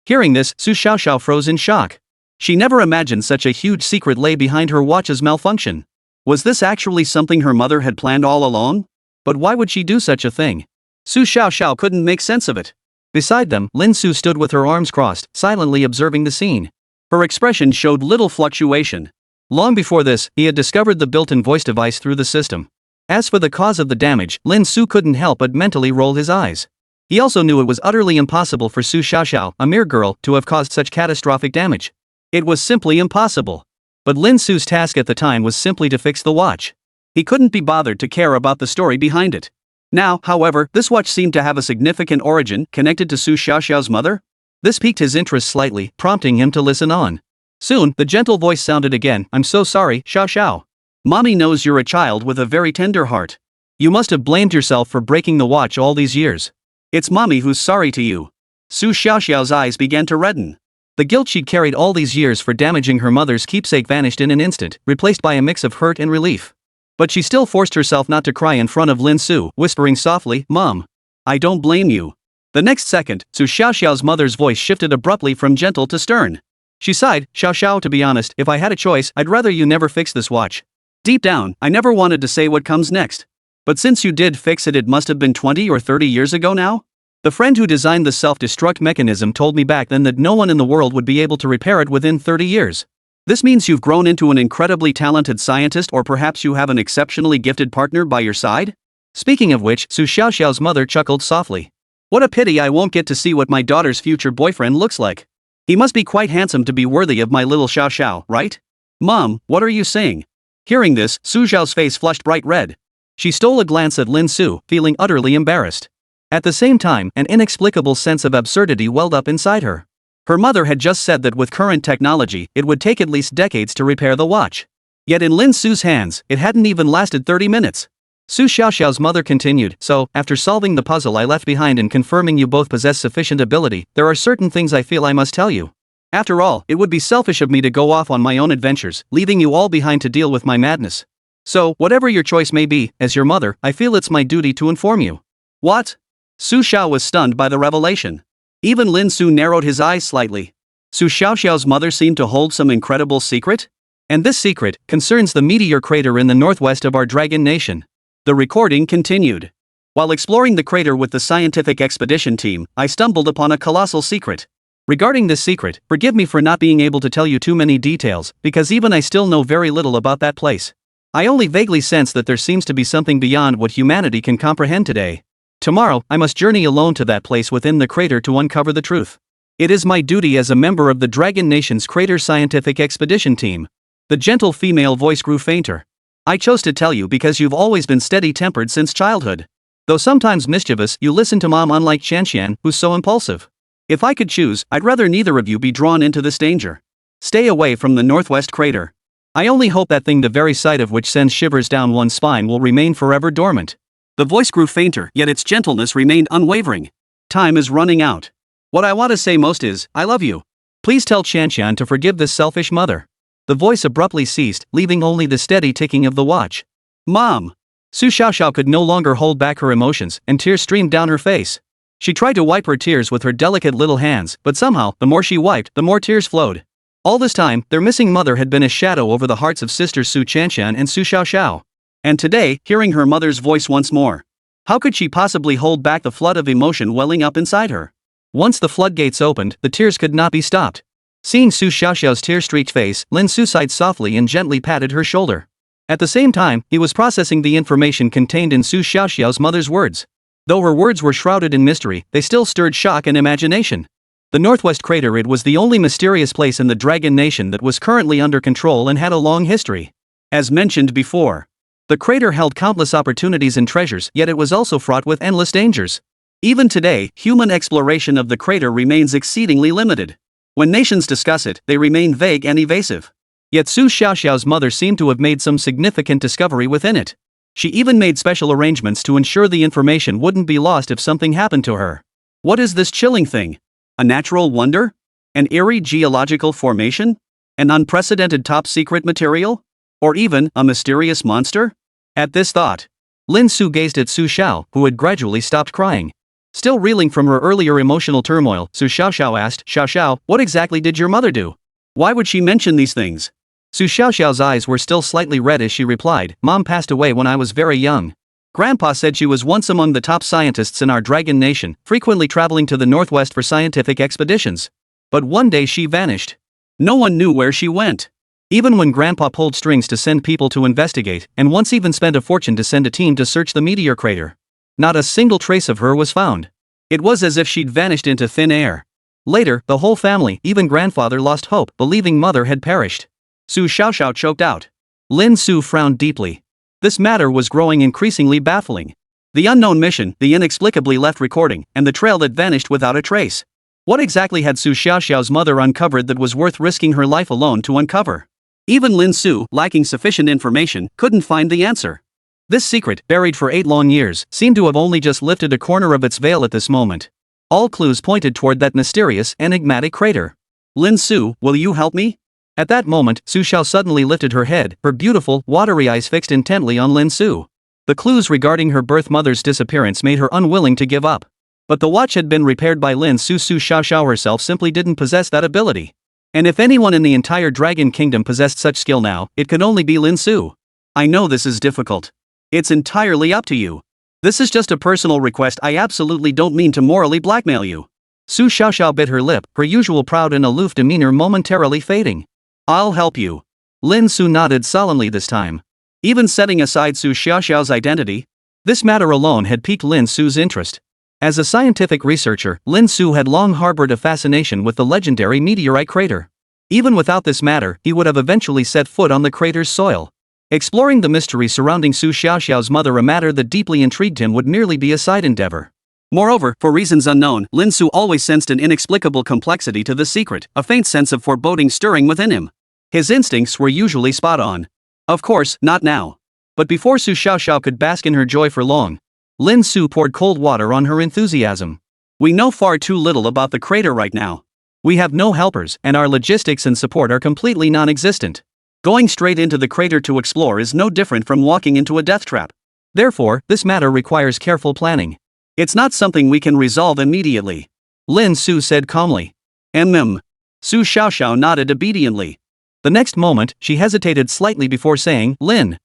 Hearing this, Su Xiaoxiao froze in shock. She never imagined such a huge secret lay behind her watch's malfunction. Was this actually something her mother had planned all along? But why would she do such a thing? Su Xiaoxiao couldn't make sense of it. Beside them, Lin Su stood with her arms crossed, silently observing the scene. Her expression showed little fluctuation. Long before this, he had discovered the built-in voice device through the system. As for the cause of the damage, Lin Su couldn't help but mentally roll his eyes. He also knew it was utterly impossible for Su Xiaoxiao, a mere girl, to have caused such catastrophic damage. It was simply impossible. But Lin Su's task at the time was simply to fix the watch. He couldn't be bothered to care about the story behind it. Now, however, this watch seemed to have a significant origin connected to Su Xiaoxiao's mother. This piqued his interest slightly, prompting him to listen on. Soon, the gentle voice sounded again, "I'm so sorry, Xiao Xiao. Mommy knows you're a child with a very tender heart. You must have blamed yourself for breaking the watch all these years. It's Mommy who's sorry to you." Su Xiaoxiao's eyes began to redden. The guilt she'd carried all these years for damaging her mother's keepsake vanished in an instant, replaced by a mix of hurt and relief. But she still forced herself not to cry in front of Lin Su, whispering softly, "Mom, I don't blame you." The next second, Su Xiaoxiao's mother's voice shifted abruptly from gentle to stern. She sighed, "Xiao Xiao, to be honest, if I had a choice, I'd rather you never fix this watch. Deep down, I never wanted to say what comes next. But since you did fix it, it must have been 20 or 30 years ago now? The friend who designed the self-destruct mechanism told me back then that no one in the world would be able to repair it within 30 years. This means you've grown into an incredibly talented scientist, or perhaps you have an exceptionally gifted partner by your side?" Speaking of which, Su Xiaoxiao's mother chuckled softly. "What a pity I won't get to see what my daughter's future boyfriend looks like. He must be quite handsome to be worthy of my little Xiao Xiao, right? Mom, what are you saying?" Hearing this, Su Xiao's face flushed bright red. She stole a glance at Lin Su, feeling utterly embarrassed. At the same time, an inexplicable sense of absurdity welled up inside her. Her mother had just said that with current technology, it would take at least decades to repair the watch. Yet in Lin Su's hands, it hadn't even lasted 30 minutes. Su Xiaoxiao's mother continued, "So, after solving the puzzle I left behind and confirming you both possess sufficient ability, there are certain things I feel I must tell you. After all, it would be selfish of me to go off on my own adventures, leaving you all behind to deal with my madness. So, whatever your choice may be, as your mother, I feel it's my duty to inform you." "What?" Su Xiao was stunned by the revelation. Even Lin Su narrowed his eyes slightly. Su Xiaoxiao's mother seemed to hold some incredible secret? And this secret concerns the meteor crater in the northwest of our dragon nation. The recording continued. "While exploring the crater with the scientific expedition team, I stumbled upon a colossal secret. Regarding this secret, forgive me for not being able to tell you too many details, because even I still know very little about that place. I only vaguely sense that there seems to be something beyond what humanity can comprehend today. Tomorrow, I must journey alone to that place within the crater to uncover the truth. It is my duty as a member of the Dragon Nation's Crater Scientific Expedition Team." The gentle female voice grew fainter. "I chose to tell you because you've always been steady-tempered since childhood. Though sometimes mischievous, you listen to Mom, unlike Qianqian, who's so impulsive. If I could choose, I'd rather neither of you be drawn into this danger. Stay away from the northwest crater. I only hope that thing, the very sight of which sends shivers down one's spine, will remain forever dormant." The voice grew fainter, yet its gentleness remained unwavering. "Time is running out. What I want to say most is, I love you. Please tell Qianqian to forgive this selfish mother." The voice abruptly ceased, leaving only the steady ticking of the watch. "Mom!" Su Xiaoxiao could no longer hold back her emotions, and tears streamed down her face. She tried to wipe her tears with her delicate little hands, but somehow, the more she wiped, the more tears flowed. All this time, their missing mother had been a shadow over the hearts of sisters Su Qianqian and Su Xiaoxiao. And today, hearing her mother's voice once more, how could she possibly hold back the flood of emotion welling up inside her? Once the floodgates opened, the tears could not be stopped. Seeing Su Xiaoxiao's tear-streaked face, Lin Su sighed softly and gently patted her shoulder. At the same time, he was processing the information contained in Su Xiaoxiao's mother's words. Though her words were shrouded in mystery, they still stirred shock and imagination. The northwest crater, it was the only mysterious place in the Dragon Nation that was currently under control and had a long history. As mentioned before, the crater held countless opportunities and treasures, yet it was also fraught with endless dangers. Even today, human exploration of the crater remains exceedingly limited. When nations discuss it, they remain vague and evasive. Yet Su Xiaoxiao's mother seemed to have made some significant discovery within it. She even made special arrangements to ensure the information wouldn't be lost if something happened to her. What is this chilling thing? A natural wonder? An eerie geological formation? An unprecedented top-secret material? Or even a mysterious monster? At this thought, Lin Su gazed at Su Xiao, who had gradually stopped crying. Still reeling from her earlier emotional turmoil, Su Xiaoxiao asked, Xiao, what exactly did your mother do? Why would she mention these things? Su Xiaoxiao's eyes were still slightly red as she replied, Mom passed away when I was very young. Grandpa said she was once among the top scientists in our dragon nation, frequently traveling to the northwest for scientific expeditions. But one day she vanished. No one knew where she went. Even when Grandpa pulled strings to send people to investigate, and once even spent a fortune to send a team to search the meteor crater, not a single trace of her was found. It was as if she'd vanished into thin air. Later, the whole family, even grandfather, lost hope, believing mother had perished. Su Xiaoxiao choked out. Lin Su frowned deeply. This matter was growing increasingly baffling. The unknown mission, the inexplicably left recording, and the trail that vanished without a trace. What exactly had Su Xiaoxiao's mother uncovered that was worth risking her life alone to uncover? Even Lin Su, lacking sufficient information, couldn't find the answer. This secret, buried for 8 long years, seemed to have only just lifted a corner of its veil at this moment. All clues pointed toward that mysterious, enigmatic crater. Lin Su, will you help me? At that moment, Su Xiao suddenly lifted her head, her beautiful, watery eyes fixed intently on Lin Su. The clues regarding her birth mother's disappearance made her unwilling to give up. But the watch had been repaired by Lin Su. Su Xiaoxiao herself simply didn't possess that ability. And if anyone in the entire Dragon Kingdom possessed such skill now, it could only be Lin Su. I know this is difficult. It's entirely up to you. This is just a personal request. I absolutely don't mean to morally blackmail you. Su Xiaoxiao bit her lip, her usual proud and aloof demeanor momentarily fading. I'll help you. Lin Su nodded sullenly this time. Even setting aside Su Xiaoxiao's identity, this matter alone had piqued Lin Su's interest. As a scientific researcher, Lin Su had long harbored a fascination with the legendary meteorite crater. Even without this matter, he would have eventually set foot on the crater's soil. Exploring the mystery surrounding Su Xiaoxiao's mother, a matter that deeply intrigued him, would merely be a side endeavor. Moreover, for reasons unknown, Lin Su always sensed an inexplicable complexity to the secret, a faint sense of foreboding stirring within him. His instincts were usually spot on. Of course, not now. But before Su Xiaoxiao could bask in her joy for long, Lin Su poured cold water on her enthusiasm. We know far too little about the crater right now. We have no helpers, and our logistics and support are completely non-existent. Going straight into the crater to explore is no different from walking into a death trap. Therefore, this matter requires careful planning. It's not something we can resolve immediately. Lin Su said calmly. Su Xiaoxiao nodded obediently. The next moment, she hesitated slightly before saying, Lin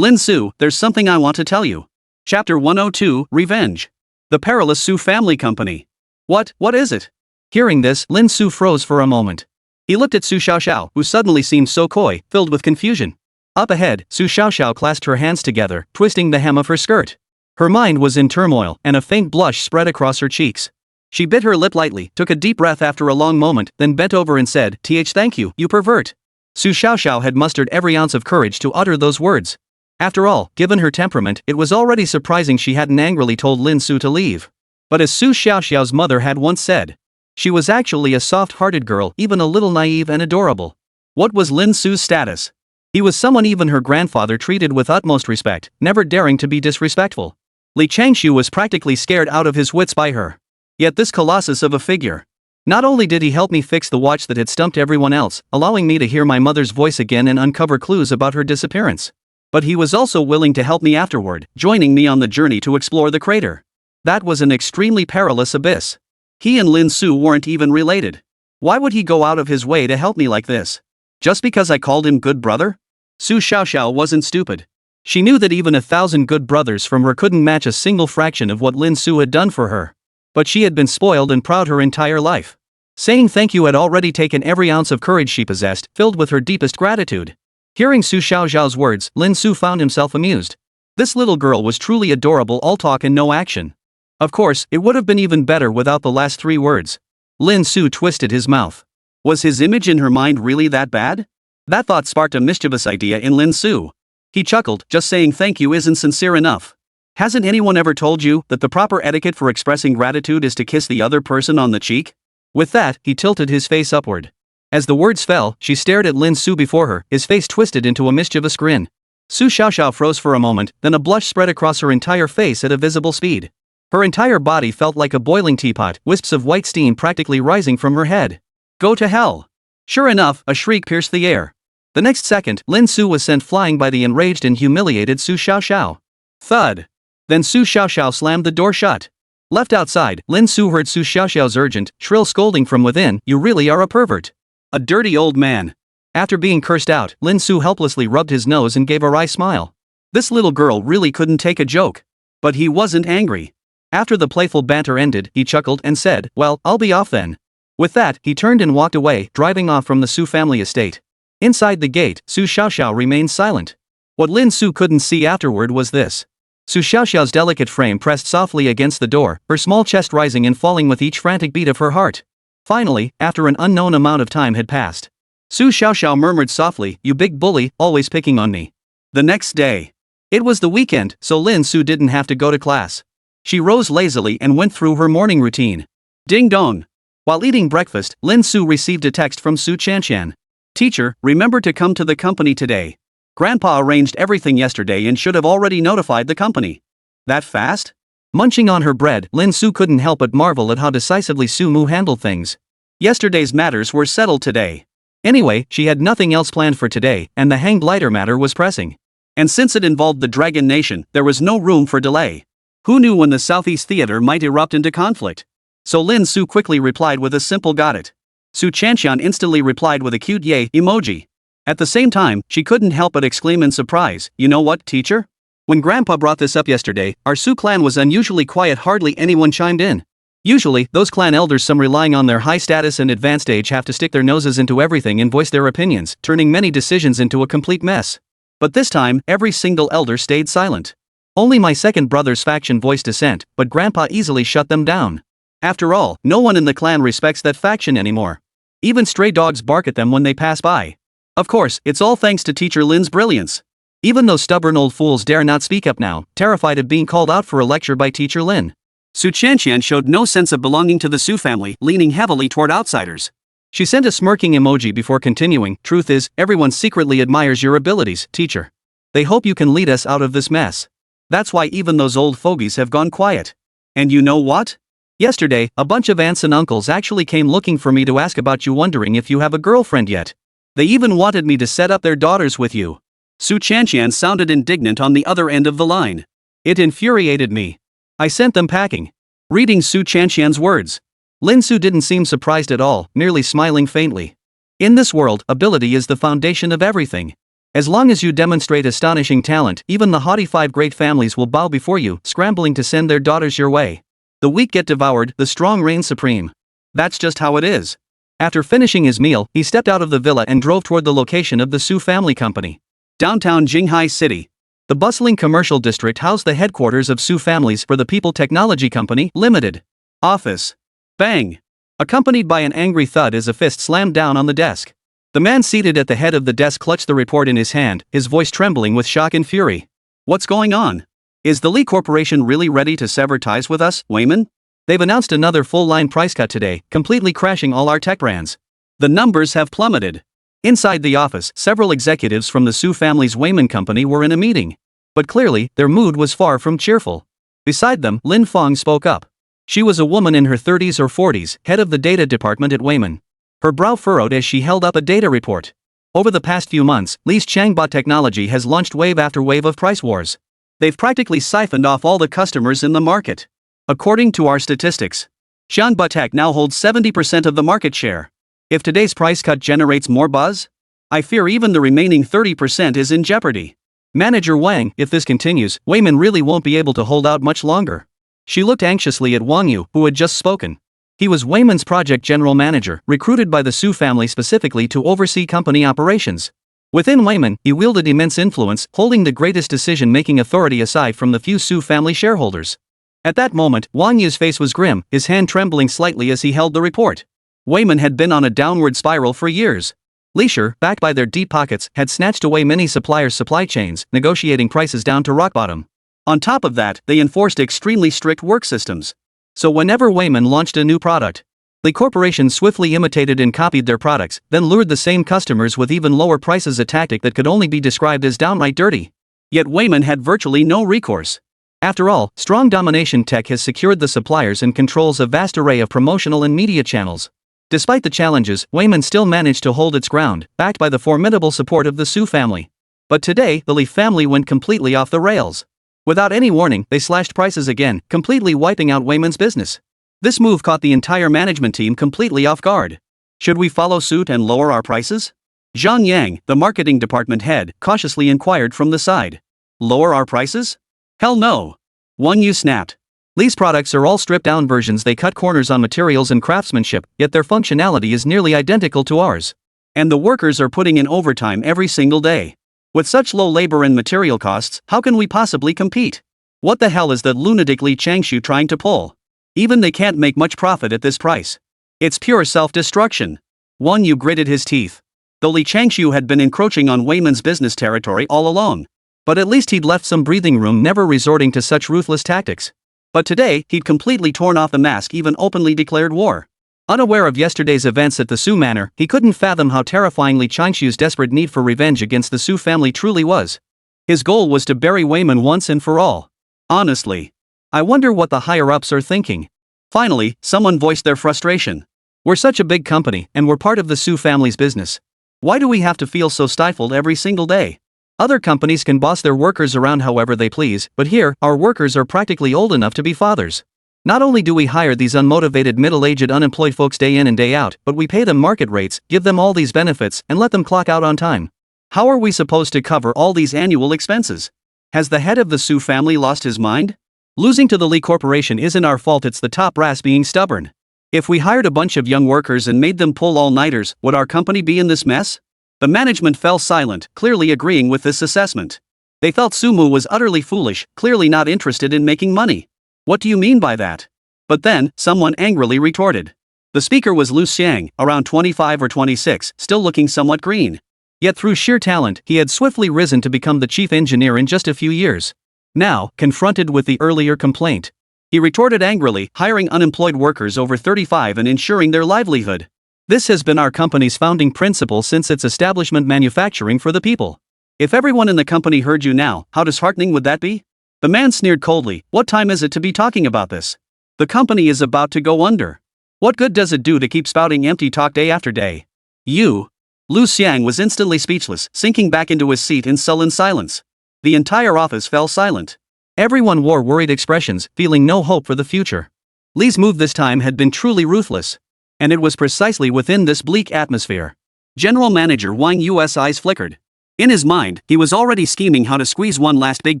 Su, there's something I want to tell you. Chapter 102, Revenge. The Perilous Su Family Company. What is it? Hearing this, Lin Su froze for a moment. He looked at Su Xiaoxiao, who suddenly seemed so coy, filled with confusion. Up ahead, Su Xiaoxiao clasped her hands together, twisting the hem of her skirt. Her mind was in turmoil, and a faint blush spread across her cheeks. She bit her lip lightly, took a deep breath after a long moment, then bent over and said, Thank you, you pervert. Su Xiaoxiao had mustered every ounce of courage to utter those words. After all, given her temperament, it was already surprising she hadn't angrily told Lin Su to leave. But as Su Xiaoxiao's mother had once said, she was actually a soft-hearted girl, even a little naive and adorable. What was Lin Su's status? He was someone even her grandfather treated with utmost respect, never daring to be disrespectful. Li Changshu was practically scared out of his wits by her. Yet this colossus of a figure. Not only did he help me fix the watch that had stumped everyone else, allowing me to hear my mother's voice again and uncover clues about her disappearance, but he was also willing to help me afterward, joining me on the journey to explore the crater. That was an extremely perilous abyss. He and Lin Su weren't even related. Why would he go out of his way to help me like this? Just because I called him good brother? Su Xiaoxiao wasn't stupid. She knew that even 1,000 good brothers from her couldn't match a single fraction of what Lin Su had done for her. But she had been spoiled and proud her entire life. Saying thank you had already taken every ounce of courage she possessed, filled with her deepest gratitude. Hearing Su Xiaoxiao's words, Lin Su found himself amused. This little girl was truly adorable, all talk and no action. Of course, it would have been even better without the last 3 words. Lin Su twisted his mouth. Was his image in her mind really that bad? That thought sparked a mischievous idea in Lin Su. He chuckled, just saying thank you isn't sincere enough. Hasn't anyone ever told you that the proper etiquette for expressing gratitude is to kiss the other person on the cheek? With that, he tilted his face upward. As the words fell, she stared at Lin Su before her, his face twisted into a mischievous grin. Su Xiaoxiao froze for a moment, then a blush spread across her entire face at a visible speed. Her entire body felt like a boiling teapot, wisps of white steam practically rising from her head. Go to hell! Sure enough, a shriek pierced the air. The next second, Lin Su was sent flying by the enraged and humiliated Su Xiaoxiao. Thud! Then Su Xiaoxiao slammed the door shut. Left outside, Lin Su heard Su Xiaoxiao's urgent, shrill scolding from within, "You really are a pervert. A dirty old man." After being cursed out, Lin Su helplessly rubbed his nose and gave a wry smile. This little girl really couldn't take a joke. But he wasn't angry. After the playful banter ended, he chuckled and said, "Well, I'll be off then." With that, he turned and walked away, driving off from the Su family estate. Inside the gate, Su Xiaoxiao remained silent. What Lin Su couldn't see afterward was this. Su Xiaoxiao's delicate frame pressed softly against the door, her small chest rising and falling with each frantic beat of her heart. Finally, after an unknown amount of time had passed, Su Xiaoxiao murmured softly, "You big bully, always picking on me." The next day. It was the weekend, so Lin Su didn't have to go to class. She rose lazily and went through her morning routine. Ding dong. While eating breakfast, Lin Su received a text from Su Chanqian. "Teacher, remember to come to the company today. Grandpa arranged everything yesterday and should have already notified the company." That fast? Munching on her bread, Lin Su couldn't help but marvel at how decisively Su Mu handled things. Yesterday's matters were settled today. Anyway, she had nothing else planned for today, and the hang glider matter was pressing. And since it involved the Dragon Nation, there was no room for delay. Who knew when the Southeast Theater might erupt into conflict? So Lin Su quickly replied with a simple "got it." Su Chanqian instantly replied with a cute yay emoji. At the same time, she couldn't help but exclaim in surprise, "You know what, teacher? When Grandpa brought this up yesterday, our Su clan was unusually quiet, hardly anyone chimed in. Usually, those clan elders, some relying on their high status and advanced age, have to stick their noses into everything and voice their opinions, turning many decisions into a complete mess. But this time, every single elder stayed silent. Only my second brother's faction voiced dissent, but Grandpa easily shut them down. After all, no one in the clan respects that faction anymore. Even stray dogs bark at them when they pass by. Of course, it's all thanks to Teacher Lin's brilliance. Even those stubborn old fools dare not speak up now, terrified of being called out for a lecture by Teacher Lin. Su Chanqian showed no sense of belonging to the Su family, leaning heavily toward outsiders. She sent a smirking emoji before continuing, "Truth is, everyone secretly admires your abilities, teacher. They hope you can lead us out of this mess. That's why even those old fogies have gone quiet. And you know what? Yesterday, a bunch of aunts and uncles actually came looking for me to ask about you, wondering if you have a girlfriend yet. They even wanted me to set up their daughters with you." Su Chanqian sounded indignant on the other end of the line. It infuriated me. I sent them packing. Reading Su Chanqian's words, Lin Su didn't seem surprised at all, merely smiling faintly. In this world, ability is the foundation of everything. As long as you demonstrate astonishing talent, even the haughty 5 great families will bow before you, scrambling to send their daughters your way. The weak get devoured, the strong reign supreme. That's just how it is. After finishing his meal, he stepped out of the villa and drove toward the location of the Su family company. Downtown Jinghai City. The bustling commercial district housed the headquarters of Su Families for the People Technology Company, Limited. Office. Bang! Accompanied by an angry thud as a fist slammed down on the desk. The man seated at the head of the desk clutched the report in his hand, his voice trembling with shock and fury. "What's going on? Is the Lee Corporation really ready to sever ties with us, Wayman? They've announced another full-line price cut today, completely crashing all our tech brands. The numbers have plummeted." Inside the office, several executives from the Su family's Wayman company were in a meeting. But clearly, their mood was far from cheerful. Beside them, Lin Fong spoke up. She was a woman in her 30s or 40s, head of the data department at Wayman. Her brow furrowed as she held up a data report. Over the past few months, Lee's Changbot technology has launched wave after wave of price wars. They've practically siphoned off all the customers in the market. According to our statistics, Changbot Tech now holds 70% of the market share. If today's price cut generates more buzz, I fear even the remaining 30% is in jeopardy. Manager Wang, if this continues, Wayman really won't be able to hold out much longer. She looked anxiously at Wang Yu, who had just spoken. He was Wayman's project general manager, recruited by the Su family specifically to oversee company operations. Within Wayman, he wielded immense influence, holding the greatest decision-making authority aside from the few Su family shareholders. At that moment, Wang Yu's face was grim, his hand trembling slightly as he held the report. Wayman had been on a downward spiral for years. Leisure, backed by their deep pockets, had snatched away many suppliers' supply chains, negotiating prices down to rock bottom. On top of that, they enforced extremely strict work systems. So whenever Wayman launched a new product, the corporation swiftly imitated and copied their products, then lured the same customers with even lower prices, a tactic that could only be described as downright dirty. Yet Wayman had virtually no recourse. After all, strong domination tech has secured the suppliers and controls a vast array of promotional and media channels. Despite the challenges, Wayman still managed to hold its ground, backed by the formidable support of the Su family. But today, the Lee family went completely off the rails. Without any warning, they slashed prices again, completely wiping out Wayman's business. This move caught the entire management team completely off guard. Should we follow suit and lower our prices? Zhang Yang, the marketing department head, cautiously inquired from the side. Lower our prices? Hell no. Wang Yu snapped. Lee's products are all stripped-down versions. They cut corners on materials and craftsmanship, yet their functionality is nearly identical to ours. And the workers are putting in overtime every single day. With such low labor and material costs, how can we possibly compete? What the hell is that lunatic Li Changshu trying to pull? Even they can't make much profit at this price. It's pure self-destruction. Wang Yu gritted his teeth. Though Li Changshu had been encroaching on Wayman's business territory all along. But at least he'd left some breathing room, never resorting to such ruthless tactics. But today, he'd completely torn off the mask, even openly declared war. Unaware of yesterday's events at the Su Manor, he couldn't fathom how terrifying Li Changshu's desperate need for revenge against the Su family truly was. His goal was to bury Wayman once and for all. Honestly, I wonder what the higher-ups are thinking. Finally, someone voiced their frustration. We're such a big company, and we're part of the Su family's business. Why do we have to feel so stifled every single day? Other companies can boss their workers around however they please, but here, our workers are practically old enough to be fathers. Not only do we hire these unmotivated middle-aged unemployed folks day in and day out, but we pay them market rates, give them all these benefits, and let them clock out on time. How are we supposed to cover all these annual expenses? Has the head of the Su family lost his mind? Losing to the Lee Corporation isn't our fault, it's the top brass being stubborn. If we hired a bunch of young workers and made them pull all-nighters, would our company be in this mess? The management fell silent, clearly agreeing with this assessment. They felt Sumu was utterly foolish, clearly not interested in making money. What do you mean by that? But then, someone angrily retorted. The speaker was Lu Xiang, around 25 or 26, still looking somewhat green. Yet through sheer talent, he had swiftly risen to become the chief engineer in just a few years. Now, confronted with the earlier complaint, he retorted angrily, hiring unemployed workers over 35 and ensuring their livelihood. This has been our company's founding principle since its establishment, manufacturing for the people. If everyone in the company heard you now, how disheartening would that be? The man sneered coldly. What time is it to be talking about this? The company is about to go under. What good does it do to keep spouting empty talk day after day? You? Lu Xiang was instantly speechless, sinking back into his seat in sullen silence. The entire office fell silent. Everyone wore worried expressions, feeling no hope for the future. Li's move this time had been truly ruthless. And it was precisely within this bleak atmosphere. General Manager Wang Yu's eyes flickered. In his mind, he was already scheming how to squeeze one last big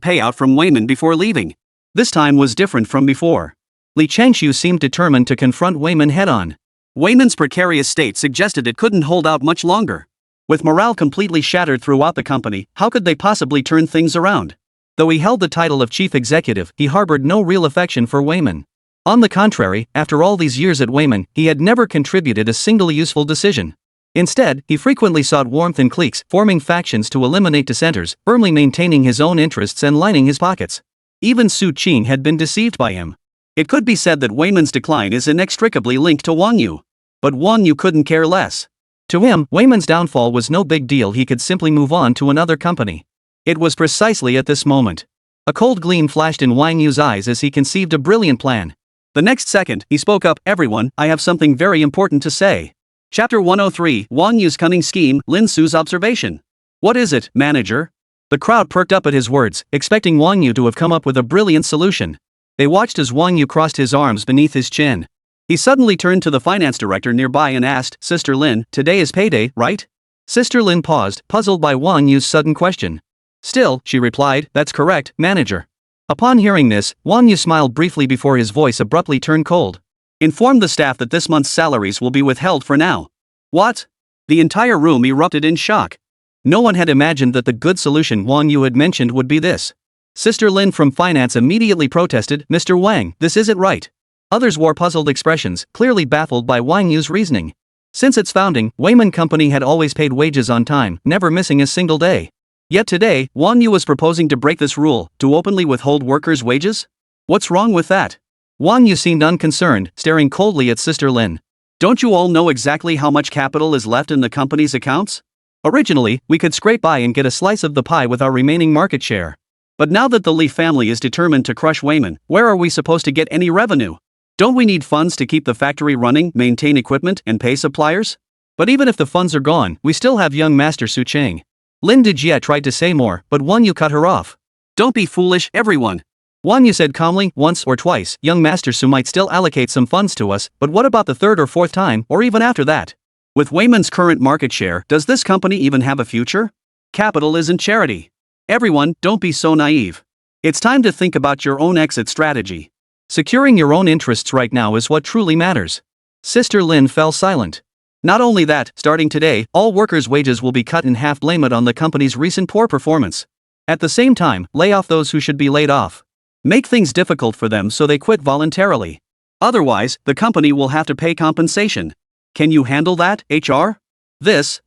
payout from Wayman before leaving. This time was different from before. Li Changshu seemed determined to confront Wayman head-on. Wayman's precarious state suggested it couldn't hold out much longer. With morale completely shattered throughout the company, how could they possibly turn things around? Though he held the title of chief executive, he harbored no real affection for Wayman. On the contrary, after all these years at Wayman, he had never contributed a single useful decision. Instead, he frequently sought warmth in cliques, forming factions to eliminate dissenters, firmly maintaining his own interests and lining his pockets. Even Su Qing had been deceived by him. It could be said that Wayman's decline is inextricably linked to Wang Yu. But Wang Yu couldn't care less. To him, Wayman's downfall was no big deal, he could simply move on to another company. It was precisely at this moment. A cold gleam flashed in Wang Yu's eyes as he conceived a brilliant plan. The next second, he spoke up, "Everyone, I have something very important to say." Chapter 103, Wang Yu's cunning scheme, Lin Su's observation. What is it, manager? The crowd perked up at his words, expecting Wang Yu to have come up with a brilliant solution. They watched as Wang Yu crossed his arms beneath his chin. He suddenly turned to the finance director nearby and asked, "Sister Lin, today is payday, right?" Sister Lin paused, puzzled by Wang Yu's sudden question. "Still," she replied, "that's correct, manager." Upon hearing this, Wang Yu smiled briefly before his voice abruptly turned cold. "Inform the staff that this month's salaries will be withheld for now." What? The entire room erupted in shock. No one had imagined that the good solution Wang Yu had mentioned would be this. Sister Lin from finance immediately protested, "Mr. Wang, this isn't right." Others wore puzzled expressions, clearly baffled by Wang Yu's reasoning. Since its founding, Wayman Company had always paid wages on time, never missing a single day. Yet today, Wang Yu was proposing to break this rule, to openly withhold workers' wages? What's wrong with that? Wang Yu seemed unconcerned, staring coldly at Sister Lin. Don't you all know exactly how much capital is left in the company's accounts? Originally, we could scrape by and get a slice of the pie with our remaining market share. But now that the Li family is determined to crush Wayman, where are we supposed to get any revenue? Don't we need funds to keep the factory running, maintain equipment, and pay suppliers? But even if the funds are gone, we still have young Master Su Cheng. Lin Dijie tried to say more, but Wang Yu cut her off. Don't be foolish, everyone. Wang Yu said calmly, once or twice, young Master Su might still allocate some funds to us, but what about the third or fourth time, or even after that? With Wayman's current market share, does this company even have a future? Capital isn't charity. Everyone, don't be so naive. It's time to think about your own exit strategy. Securing your own interests right now is what truly matters. Sister Lin fell silent. Not only that, starting today, all workers' wages will be cut in half. Blame it on the company's recent poor performance. At the same time, lay off those who should be laid off. Make things difficult for them so they quit voluntarily. Otherwise, the company will have to pay compensation. Can you handle that, HR? This.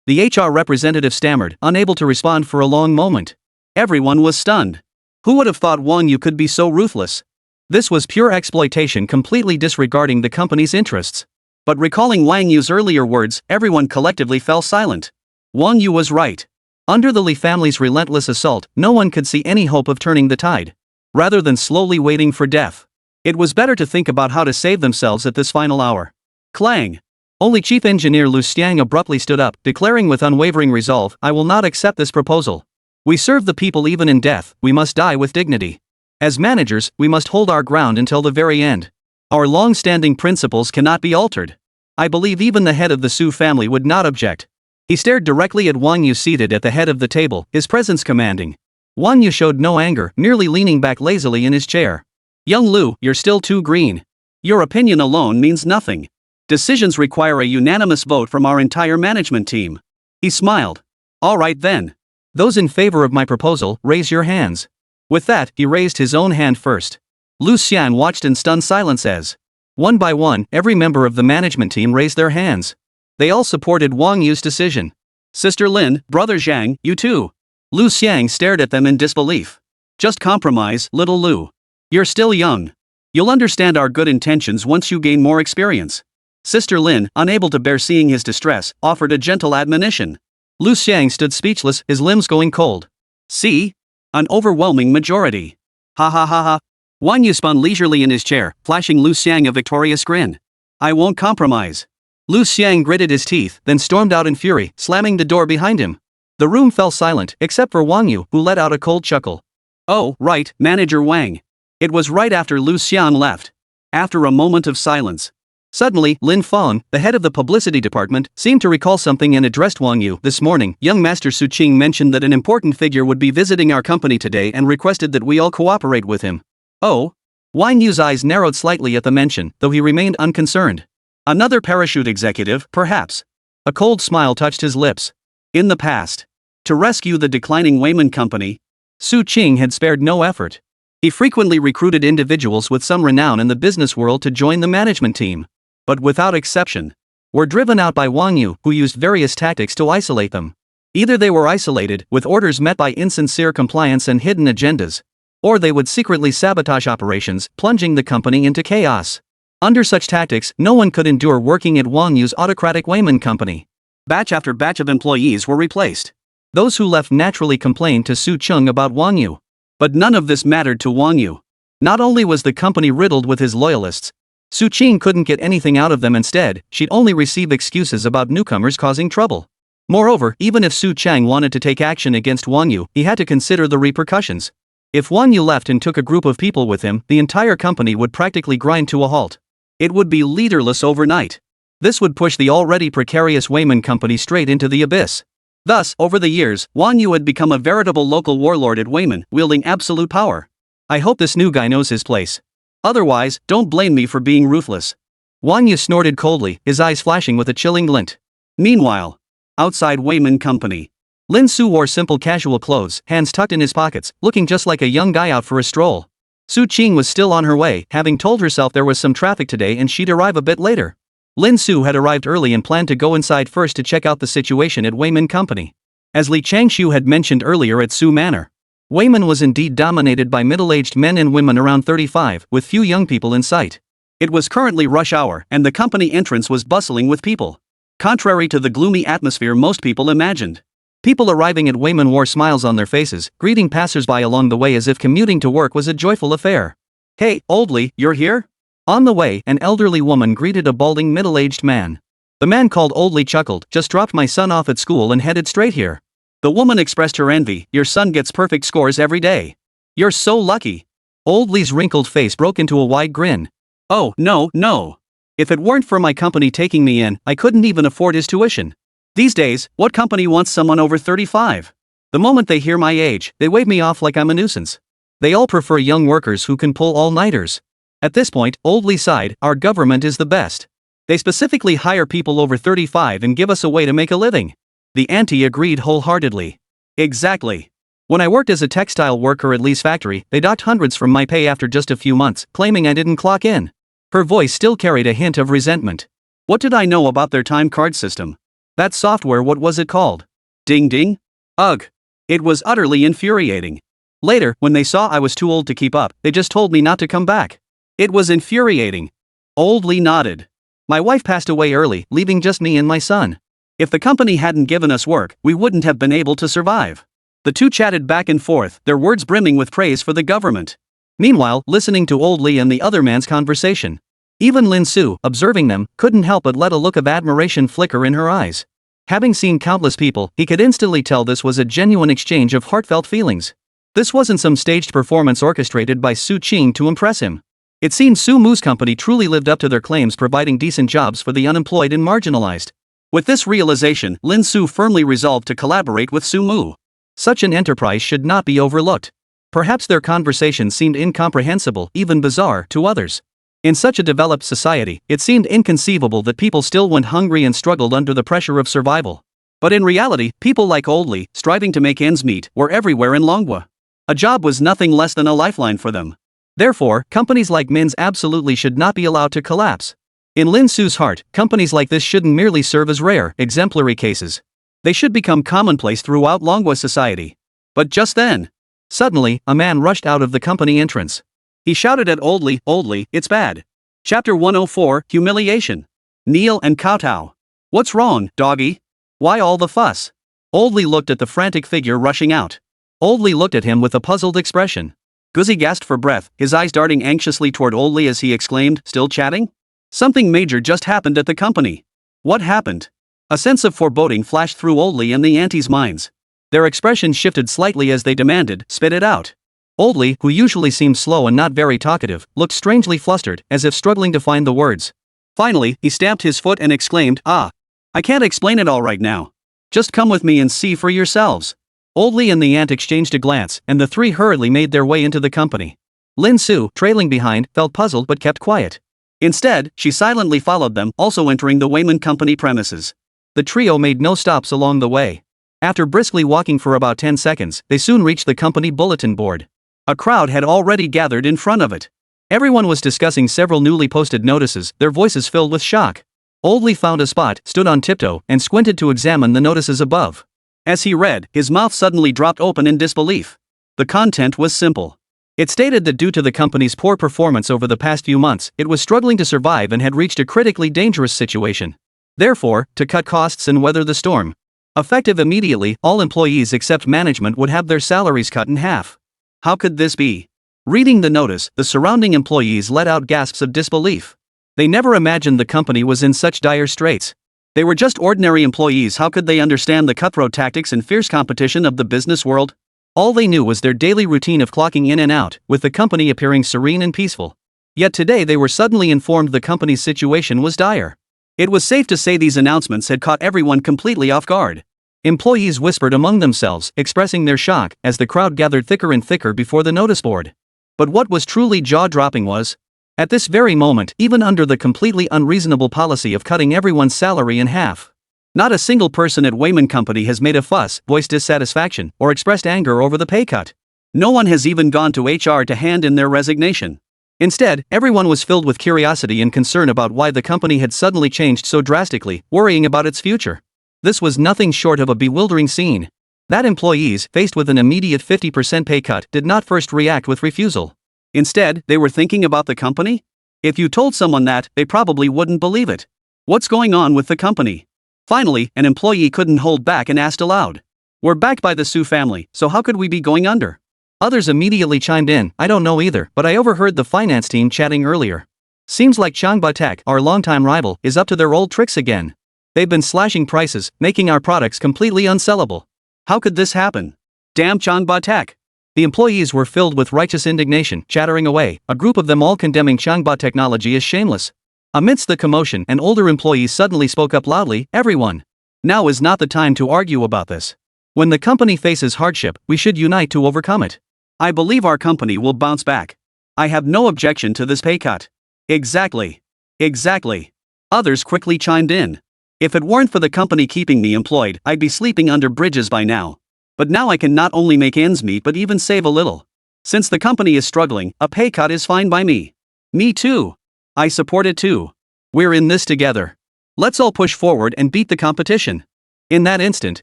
The HR representative stammered, unable to respond for a long moment. Everyone was stunned. Who would have thought Wang Yu could be so ruthless? This was pure exploitation, completely disregarding the company's interests. But recalling Wang Yu's earlier words, everyone collectively fell silent. Wang Yu was right. Under the Li family's relentless assault, no one could see any hope of turning the tide. Rather than slowly waiting for death, it was better to think about how to save themselves at this final hour. Clang! Only Chief Engineer Lu Xiang abruptly stood up, declaring with unwavering resolve, I will not accept this proposal. We serve the people even in death, we must die with dignity. As managers, we must hold our ground until the very end. Our long-standing principles cannot be altered. I believe even the head of the Su family would not object. He stared directly at Wang Yu seated at the head of the table, his presence commanding. Wang Yu showed no anger, merely leaning back lazily in his chair. Young Lu, you're still too green. Your opinion alone means nothing. Decisions require a unanimous vote from our entire management team. He smiled. All right then. Those in favor of my proposal, raise your hands. With that, he raised his own hand first. Lu Xian watched in stunned silence as, one by one, every member of the management team raised their hands. They all supported Wang Yu's decision. Sister Lin, Brother Zhang, you too. Lu Xiang stared at them in disbelief. Just compromise, little Lu. You're still young. You'll understand our good intentions once you gain more experience. Sister Lin, unable to bear seeing his distress, offered a gentle admonition. Lu Xiang stood speechless, his limbs going cold. See? An overwhelming majority. Ha ha ha ha. Wang Yu spun leisurely in his chair, flashing Lu Xiang a victorious grin. I won't compromise. Lu Xiang gritted his teeth, then stormed out in fury, slamming the door behind him. The room fell silent, except for Wang Yu, who let out a cold chuckle. Oh, right, Manager Wang. It was right after Lu Xian left. After a moment of silence. Suddenly, Lin Fong, the head of the publicity department, seemed to recall something and addressed Wang Yu. This morning, young Master Su Qing mentioned that an important figure would be visiting our company today and requested that we all cooperate with him. Oh? Wang Yu's eyes narrowed slightly at the mention, though he remained unconcerned. Another parachute executive, perhaps. A cold smile touched his lips. In the past, to rescue the declining Wayman Company, Su Qing had spared no effort. He frequently recruited individuals with some renown in the business world to join the management team. But without exception, were driven out by Wang Yu, who used various tactics to isolate them. Either they were isolated, with orders met by insincere compliance and hidden agendas, or they would secretly sabotage operations, plunging the company into chaos. Under such tactics, no one could endure working at Wang Yu's autocratic Wayman Company. Batch after batch of employees were replaced. Those who left naturally complained to Su Cheng about Wang Yu. But none of this mattered to Wang Yu. Not only was the company riddled with his loyalists, Su Qing couldn't get anything out of them. Instead, she'd only receive excuses about newcomers causing trouble. Moreover, even if Su Chang wanted to take action against Wang Yu, he had to consider the repercussions. If Wang Yu left and took a group of people with him, the entire company would practically grind to a halt. It would be leaderless overnight. This would push the already precarious Wayman Company straight into the abyss. Thus, over the years, Wang Yu had become a veritable local warlord at Wayman, wielding absolute power. I hope this new guy knows his place. Otherwise, don't blame me for being ruthless. Wang Yu snorted coldly, his eyes flashing with a chilling glint. Meanwhile, outside Wayman Company, Lin Su wore simple casual clothes, hands tucked in his pockets, looking just like a young guy out for a stroll. Su Qing was still on her way, having told herself there was some traffic today and she'd arrive a bit later. Lin Su had arrived early and planned to go inside first to check out the situation at Wayman Company. As Li Changshu had mentioned earlier at Su Manor, Wayman was indeed dominated by middle-aged men and women around 35, with few young people in sight. It was currently rush hour, and the company entrance was bustling with people. Contrary to the gloomy atmosphere most people imagined. People arriving at Wayman wore smiles on their faces, greeting passers-by along the way as if commuting to work was a joyful affair. "Hey, old Lee, you're here?" On the way, an elderly woman greeted a balding middle-aged man. The man called Old Lee chuckled, "Just dropped my son off at school and headed straight here." The woman expressed her envy, "Your son gets perfect scores every day. You're so lucky." Old Lee's wrinkled face broke into a wide grin. "Oh, no. If it weren't for my company taking me in, I couldn't even afford his tuition. These days, what company wants someone over 35? The moment they hear my age, they wave me off like I'm a nuisance. They all prefer young workers who can pull all-nighters." At this point, Old Lee sighed, "Our government is the best. They specifically hire people over 35 and give us a way to make a living." The auntie agreed wholeheartedly. "Exactly. When I worked as a textile worker at Lee's factory, they docked hundreds from my pay after just a few months, claiming I didn't clock in." Her voice still carried a hint of resentment. "What did I know about their time card system? That software, what was it called? Ding ding? Ugh. It was utterly infuriating. Later, when they saw I was too old to keep up, they just told me not to come back. It was infuriating." Old Lee nodded. "My wife passed away early, leaving just me and my son. If the company hadn't given us work, we wouldn't have been able to survive." The two chatted back and forth, their words brimming with praise for the government. Meanwhile, listening to Old Lee and the other man's conversation, even Lin Su, observing them, couldn't help but let a look of admiration flicker in her eyes. Having seen countless people, he could instantly tell this was a genuine exchange of heartfelt feelings. This wasn't some staged performance orchestrated by Su Qing to impress him. It seemed Su Mu's company truly lived up to their claims, providing decent jobs for the unemployed and marginalized. With this realization, Lin Su firmly resolved to collaborate with Su Mu. Such an enterprise should not be overlooked. Perhaps their conversation seemed incomprehensible, even bizarre, to others. In such a developed society, it seemed inconceivable that people still went hungry and struggled under the pressure of survival. But in reality, people like Old Lee, striving to make ends meet, were everywhere in Manhwa. A job was nothing less than a lifeline for them. Therefore, companies like Min's absolutely should not be allowed to collapse. In Lin Su's heart, companies like this shouldn't merely serve as rare, exemplary cases. They should become commonplace throughout Manhwa society. But just then, suddenly, a man rushed out of the company entrance. He shouted at Old Lee, "It's bad." Chapter 104, Humiliation. Kneel and kowtow. "What's wrong, doggy? Why all the fuss?" Old Lee looked at the frantic figure rushing out. Old Lee looked at him with a puzzled expression. Guzzi gasped for breath, his eyes darting anxiously toward Old Lee as he exclaimed, "Still chatting? Something major just happened at the company." "What happened?" A sense of foreboding flashed through Old Lee and the auntie's minds. Their expressions shifted slightly as they demanded, "Spit it out." Old Lee, who usually seemed slow and not very talkative, looked strangely flustered, as if struggling to find the words. Finally, he stamped his foot and exclaimed, "Ah! I can't explain it all right now. Just come with me and see for yourselves." Old Lee and the aunt exchanged a glance, and the three hurriedly made their way into the company. Lin Su, trailing behind, felt puzzled but kept quiet. Instead, she silently followed them, also entering the Wayman Company premises. The trio made no stops along the way. After briskly walking for about 10 seconds, they soon reached the company bulletin board. A crowd had already gathered in front of it. Everyone was discussing several newly posted notices, their voices filled with shock. Old Lee found a spot, stood on tiptoe, and squinted to examine the notices above. As he read, his mouth suddenly dropped open in disbelief. The content was simple. It stated that due to the company's poor performance over the past few months, it was struggling to survive and had reached a critically dangerous situation. Therefore, to cut costs and weather the storm, effective immediately, all employees except management would have their salaries cut in half. How could this be? Reading the notice, the surrounding employees let out gasps of disbelief. They never imagined the company was in such dire straits. They were just ordinary employees. How could they understand the cutthroat tactics and fierce competition of the business world? All they knew was their daily routine of clocking in and out, with the company appearing serene and peaceful. Yet today they were suddenly informed the company's situation was dire. It was safe to say these announcements had caught everyone completely off guard. Employees whispered among themselves, expressing their shock, as the crowd gathered thicker and thicker before the notice board. But what was truly jaw-dropping was, at this very moment, even under the completely unreasonable policy of cutting everyone's salary in half, not a single person at Wayman Company has made a fuss, voiced dissatisfaction, or expressed anger over the pay cut. No one has even gone to HR to hand in their resignation. Instead, everyone was filled with curiosity and concern about why the company had suddenly changed so drastically, worrying about its future. This was nothing short of a bewildering scene. That employees, faced with an immediate 50% pay cut, did not first react with refusal. Instead, they were thinking about the company? If you told someone that, they probably wouldn't believe it. What's going on with the company? Finally, an employee couldn't hold back and asked aloud. We're backed by the Su family, so how could we be going under? Others immediately chimed in, I don't know either, but I overheard the finance team chatting earlier. Seems like Changhba Tech, our longtime rival, is up to their old tricks again. They've been slashing prices, making our products completely unsellable. How could this happen? Damn Changhba Tech! The employees were filled with righteous indignation, chattering away, a group of them all condemning Changhba Technology as shameless. Amidst the commotion, an older employee suddenly spoke up loudly, everyone. Now is not the time to argue about this. When the company faces hardship, we should unite to overcome it. I believe our company will bounce back. I have no objection to this pay cut. Exactly. Exactly. Others quickly chimed in. If it weren't for the company keeping me employed, I'd be sleeping under bridges by now. But now I can not only make ends meet but even save a little. Since the company is struggling, a pay cut is fine by me. Me too. I support it too. We're in this together. Let's all push forward and beat the competition. In that instant,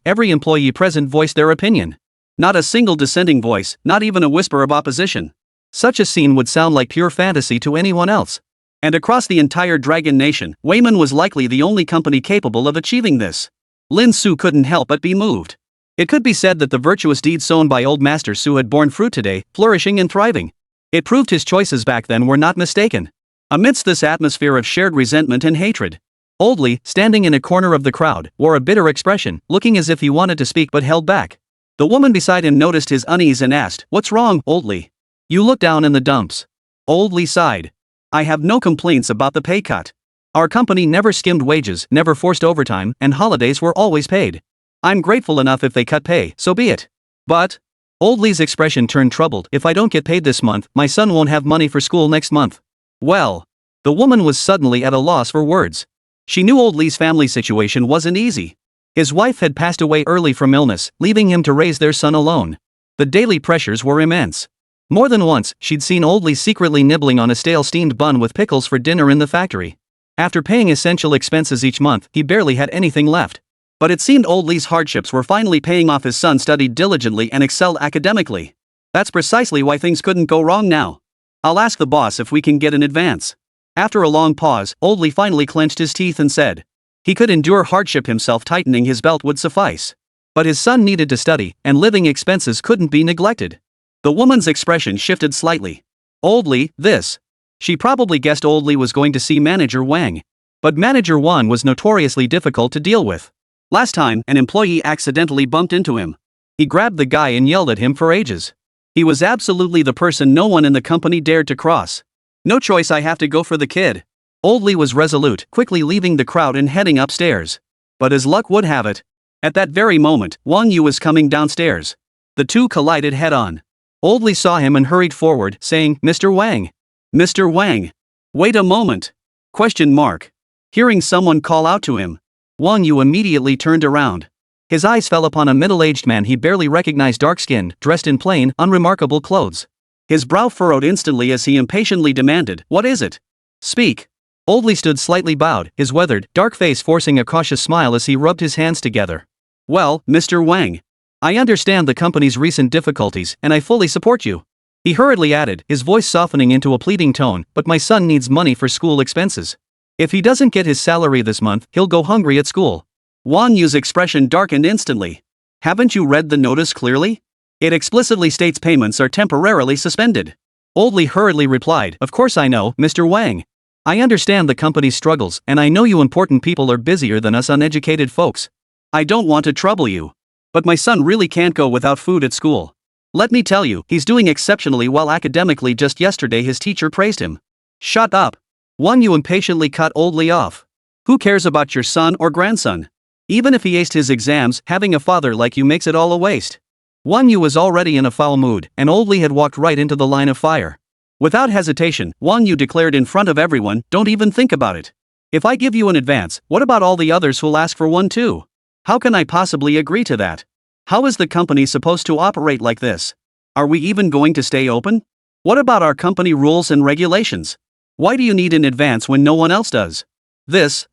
every employee present voiced their opinion. Not a single dissenting voice, not even a whisper of opposition. Such a scene would sound like pure fantasy to anyone else. And across the entire Dragon Nation, Wayman was likely the only company capable of achieving this. Lin Su couldn't help but be moved. It could be said that the virtuous deed sown by old Master Su had borne fruit today, flourishing and thriving. It proved his choices back then were not mistaken. Amidst this atmosphere of shared resentment and hatred, Old Lee, standing in a corner of the crowd, wore a bitter expression, looking as if he wanted to speak but held back. The woman beside him noticed his unease and asked, "What's wrong, Old Lee? You look down in the dumps." Old Lee sighed. "I have no complaints about the pay cut. Our company never skimmed wages, never forced overtime, and holidays were always paid. I'm grateful enough if they cut pay, so be it. But..." Old Lee's expression turned troubled. "If I don't get paid this month, my son won't have money for school next month." Well, the woman was suddenly at a loss for words. She knew Old Lee's family situation wasn't easy. His wife had passed away early from illness, leaving him to raise their son alone. The daily pressures were immense. More than once, she'd seen Old Lee secretly nibbling on a stale steamed bun with pickles for dinner in the factory. After paying essential expenses each month, he barely had anything left. But it seemed Old Lee's hardships were finally paying off. His son studied diligently and excelled academically. That's precisely why things couldn't go wrong now. "I'll ask the boss if we can get an advance." After a long pause, Old Lee finally clenched his teeth and said he could endure hardship himself, tightening his belt would suffice. But his son needed to study, and living expenses couldn't be neglected. The woman's expression shifted slightly. Old Lee, this. She probably guessed Old Lee was going to see Manager Wang. But Manager Wan was notoriously difficult to deal with. Last time, an employee accidentally bumped into him. He grabbed the guy and yelled at him for ages. He was absolutely the person no one in the company dared to cross. "No choice, I have to go for the kid." Old Lee was resolute, quickly leaving the crowd and heading upstairs. But as luck would have it, at that very moment, Wang Yu was coming downstairs. The two collided head-on. Old Lee saw him and hurried forward, saying, "Mr. Wang. Mr. Wang. Wait a moment." Question mark. Hearing someone call out to him, Wang Yu immediately turned around. His eyes fell upon a middle-aged man he barely recognized, dark-skinned, dressed in plain, unremarkable clothes. His brow furrowed instantly as he impatiently demanded, "What is it? Speak." Old Lee stood slightly bowed, his weathered, dark face forcing a cautious smile as he rubbed his hands together. "Well, Mr. Wang, I understand the company's recent difficulties, and I fully support you." He hurriedly added, his voice softening into a pleading tone, "But my son needs money for school expenses. If he doesn't get his salary this month, he'll go hungry at school." Wang Yu's expression darkened instantly. "Haven't you read the notice clearly? It explicitly states payments are temporarily suspended." Old Lee hurriedly replied, "Of course I know, Mr. Wang. I understand the company's struggles, and I know you important people are busier than us uneducated folks. I don't want to trouble you. But my son really can't go without food at school. Let me tell you, he's doing exceptionally well academically. Just yesterday his teacher praised him." "Shut up." Wang Yu impatiently cut Old Lee off. "Who cares about your son or grandson? Even if he aced his exams, having a father like you makes it all a waste." Wang Yu was already in a foul mood, and Old Lee had walked right into the line of fire. Without hesitation, Wang Yu declared in front of everyone, "Don't even think about it. If I give you an advance, what about all the others who'll ask for one too? How can I possibly agree to that? How is the company supposed to operate like this? Are we even going to stay open?" What about our company rules and regulations? Why do you need in advance when no one else does? This.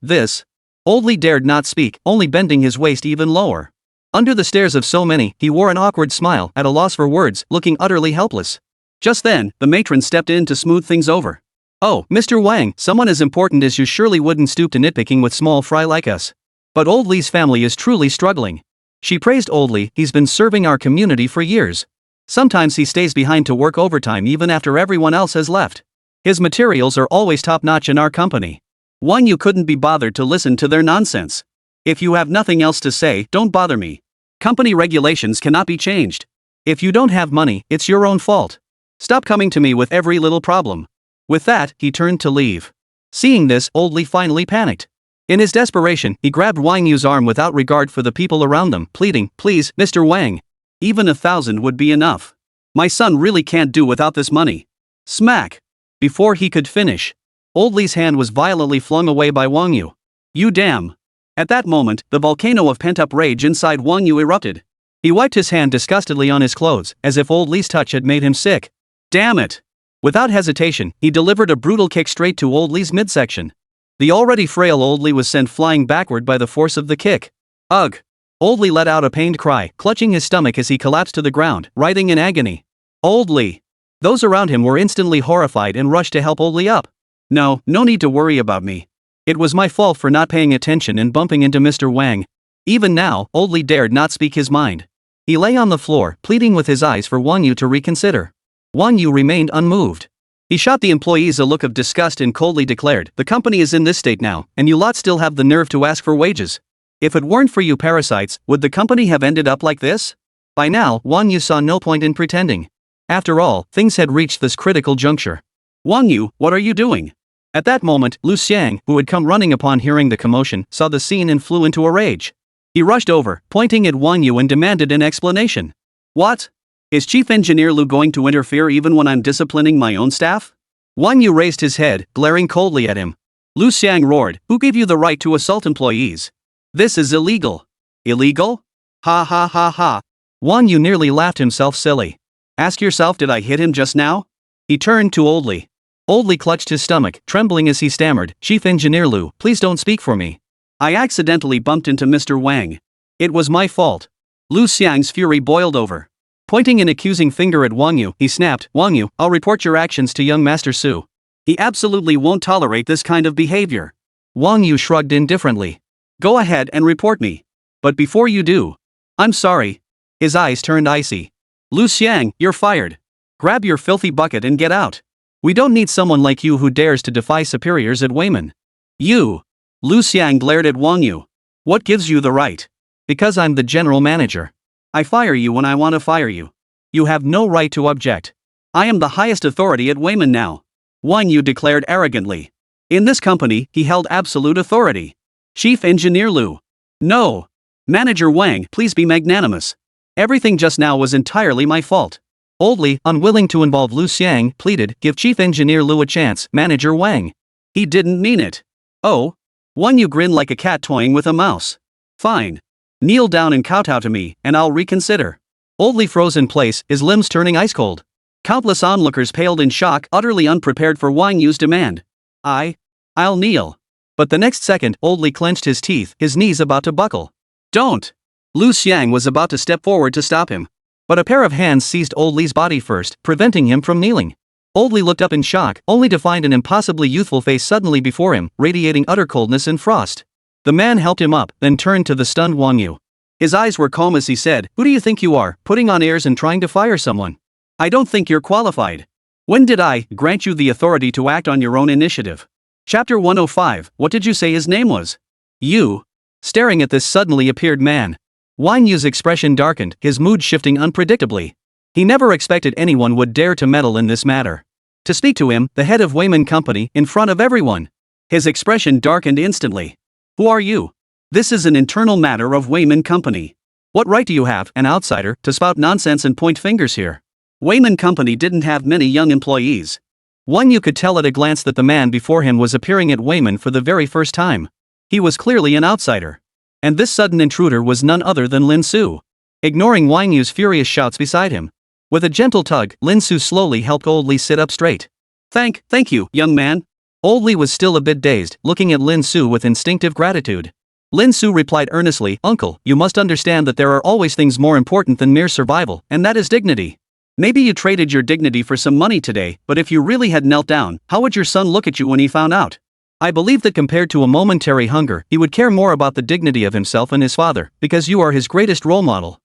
Old Lee dared not speak, only bending his waist even lower. Under the stares of so many, he wore an awkward smile, at a loss for words, looking utterly helpless. Just then, the matron stepped in to smooth things over. Oh, Mr. Wang, someone as important as you surely wouldn't stoop to nitpicking with small fry like us. But Old Lee's family is truly struggling. She praised Old Lee, he's been serving our community for years. Sometimes he stays behind to work overtime even after everyone else has left. His materials are always top-notch in our company. One, you couldn't be bothered to listen to their nonsense. If you have nothing else to say, don't bother me. Company regulations cannot be changed. If you don't have money, it's your own fault. Stop coming to me with every little problem. With that, he turned to leave. Seeing this, Old Lee finally panicked. In his desperation, he grabbed Wang Yu's arm without regard for the people around them, pleading, please, Mr. Wang. Even 1,000 would be enough. My son really can't do without this money. Smack! Before he could finish, Old Lee's hand was violently flung away by Wang Yu. You damn! At that moment, the volcano of pent-up rage inside Wang Yu erupted. He wiped his hand disgustedly on his clothes, as if Old Lee's touch had made him sick. Damn it! Without hesitation, he delivered a brutal kick straight to Old Lee's midsection. The already frail Old Lee was sent flying backward by the force of the kick. Ugh! Old Lee let out a pained cry, clutching his stomach as he collapsed to the ground, writhing in agony. Old Lee! Those around him were instantly horrified and rushed to help Old Lee up. No need to worry about me. It was my fault for not paying attention and bumping into Mr. Wang. Even now, Old Lee dared not speak his mind. He lay on the floor, pleading with his eyes for Wang Yu to reconsider. Wang Yu remained unmoved. He shot the employees a look of disgust and coldly declared, the company is in this state now, and you lot still have the nerve to ask for wages. If it weren't for you parasites, would the company have ended up like this? By now, Wang Yu saw no point in pretending. After all, things had reached this critical juncture. Wang Yu, what are you doing? At that moment, Lu Xiang, who had come running upon hearing the commotion, saw the scene and flew into a rage. He rushed over, pointing at Wang Yu and demanded an explanation. What? Is Chief Engineer Lu going to interfere even when I'm disciplining my own staff? Wang Yu raised his head, glaring coldly at him. Lu Xiang roared, who gave you the right to assault employees? This is illegal. Illegal? Ha ha ha ha. Wang Yu nearly laughed himself silly. Ask yourself, did I hit him just now? He turned to Old Lee. Old Lee clutched his stomach, trembling as he stammered, Chief Engineer Lu, please don't speak for me. I accidentally bumped into Mr. Wang. It was my fault. Lu Xiang's fury boiled over. Pointing an accusing finger at Wang Yu, he snapped, Wang Yu, I'll report your actions to young Master Su. He absolutely won't tolerate this kind of behavior. Wang Yu shrugged indifferently. Go ahead and report me. But before you do, I'm sorry. His eyes turned icy. Lu Xiang, you're fired. Grab your filthy bucket and get out. We don't need someone like you who dares to defy superiors at Wayman. You. Lu Xiang glared at Wang Yu. What gives you the right? Because I'm the general manager. I fire you when I want to fire you. You have no right to object. I am the highest authority at Wayman now. Wang Yu declared arrogantly. In this company, he held absolute authority. Chief Engineer Lu. No. Manager Wang, please be magnanimous. Everything just now was entirely my fault. Old Lee, unwilling to involve Lu Xiang, pleaded, give Chief Engineer Lu a chance, Manager Wang. He didn't mean it. Oh? Wang Yu grinned like a cat toying with a mouse. Fine. Kneel down and kowtow to me, and I'll reconsider. Old Lee froze in place, his limbs turning ice-cold. Countless onlookers paled in shock, utterly unprepared for Wang Yu's demand. I'll kneel. But the next second, Old Lee clenched his teeth, his knees about to buckle. Don't! Lu Xiang was about to step forward to stop him. But a pair of hands seized Old Lee's body first, preventing him from kneeling. Old Lee looked up in shock, only to find an impossibly youthful face suddenly before him, radiating utter coldness and frost. The man helped him up, then turned to the stunned Wang Yu. His eyes were calm as he said, who do you think you are, putting on airs and trying to fire someone? I don't think you're qualified. When did I grant you the authority to act on your own initiative? Chapter 105, what did you say his name was? You. Staring at this suddenly appeared man. Wang Yu's expression darkened, his mood shifting unpredictably. He never expected anyone would dare to meddle in this matter. To speak to him, the head of Wayman Company, in front of everyone. His expression darkened instantly. Who are you? This is an internal matter of Wayman Company. What right do you have, an outsider, to spout nonsense and point fingers here? Wayman Company didn't have many young employees. Wang Yu could tell at a glance that the man before him was appearing at Wayman for the very first time. He was clearly an outsider. And this sudden intruder was none other than Lin Su. Ignoring Wang Yu's furious shouts beside him, With a gentle tug, Lin Su slowly helped Old Lee sit up straight. Thank you, young man. Old Lee was still a bit dazed, looking at Lin Su with instinctive gratitude. Lin Su replied earnestly, "Uncle, you must understand that there are always things more important than mere survival, and that is dignity. Maybe you traded your dignity for some money today, but if you really had knelt down, how would your son look at you when he found out? I believe that compared to a momentary hunger, he would care more about the dignity of himself and his father, because you are his greatest role model."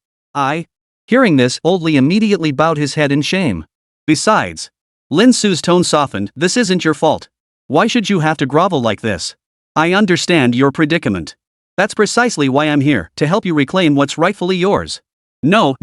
Hearing this, Old Lee immediately bowed his head in shame. Besides, Lin Su's tone softened, this isn't your fault. Why should you have to grovel like this? I understand your predicament. That's precisely why I'm here, to help you reclaim what's rightfully yours. No.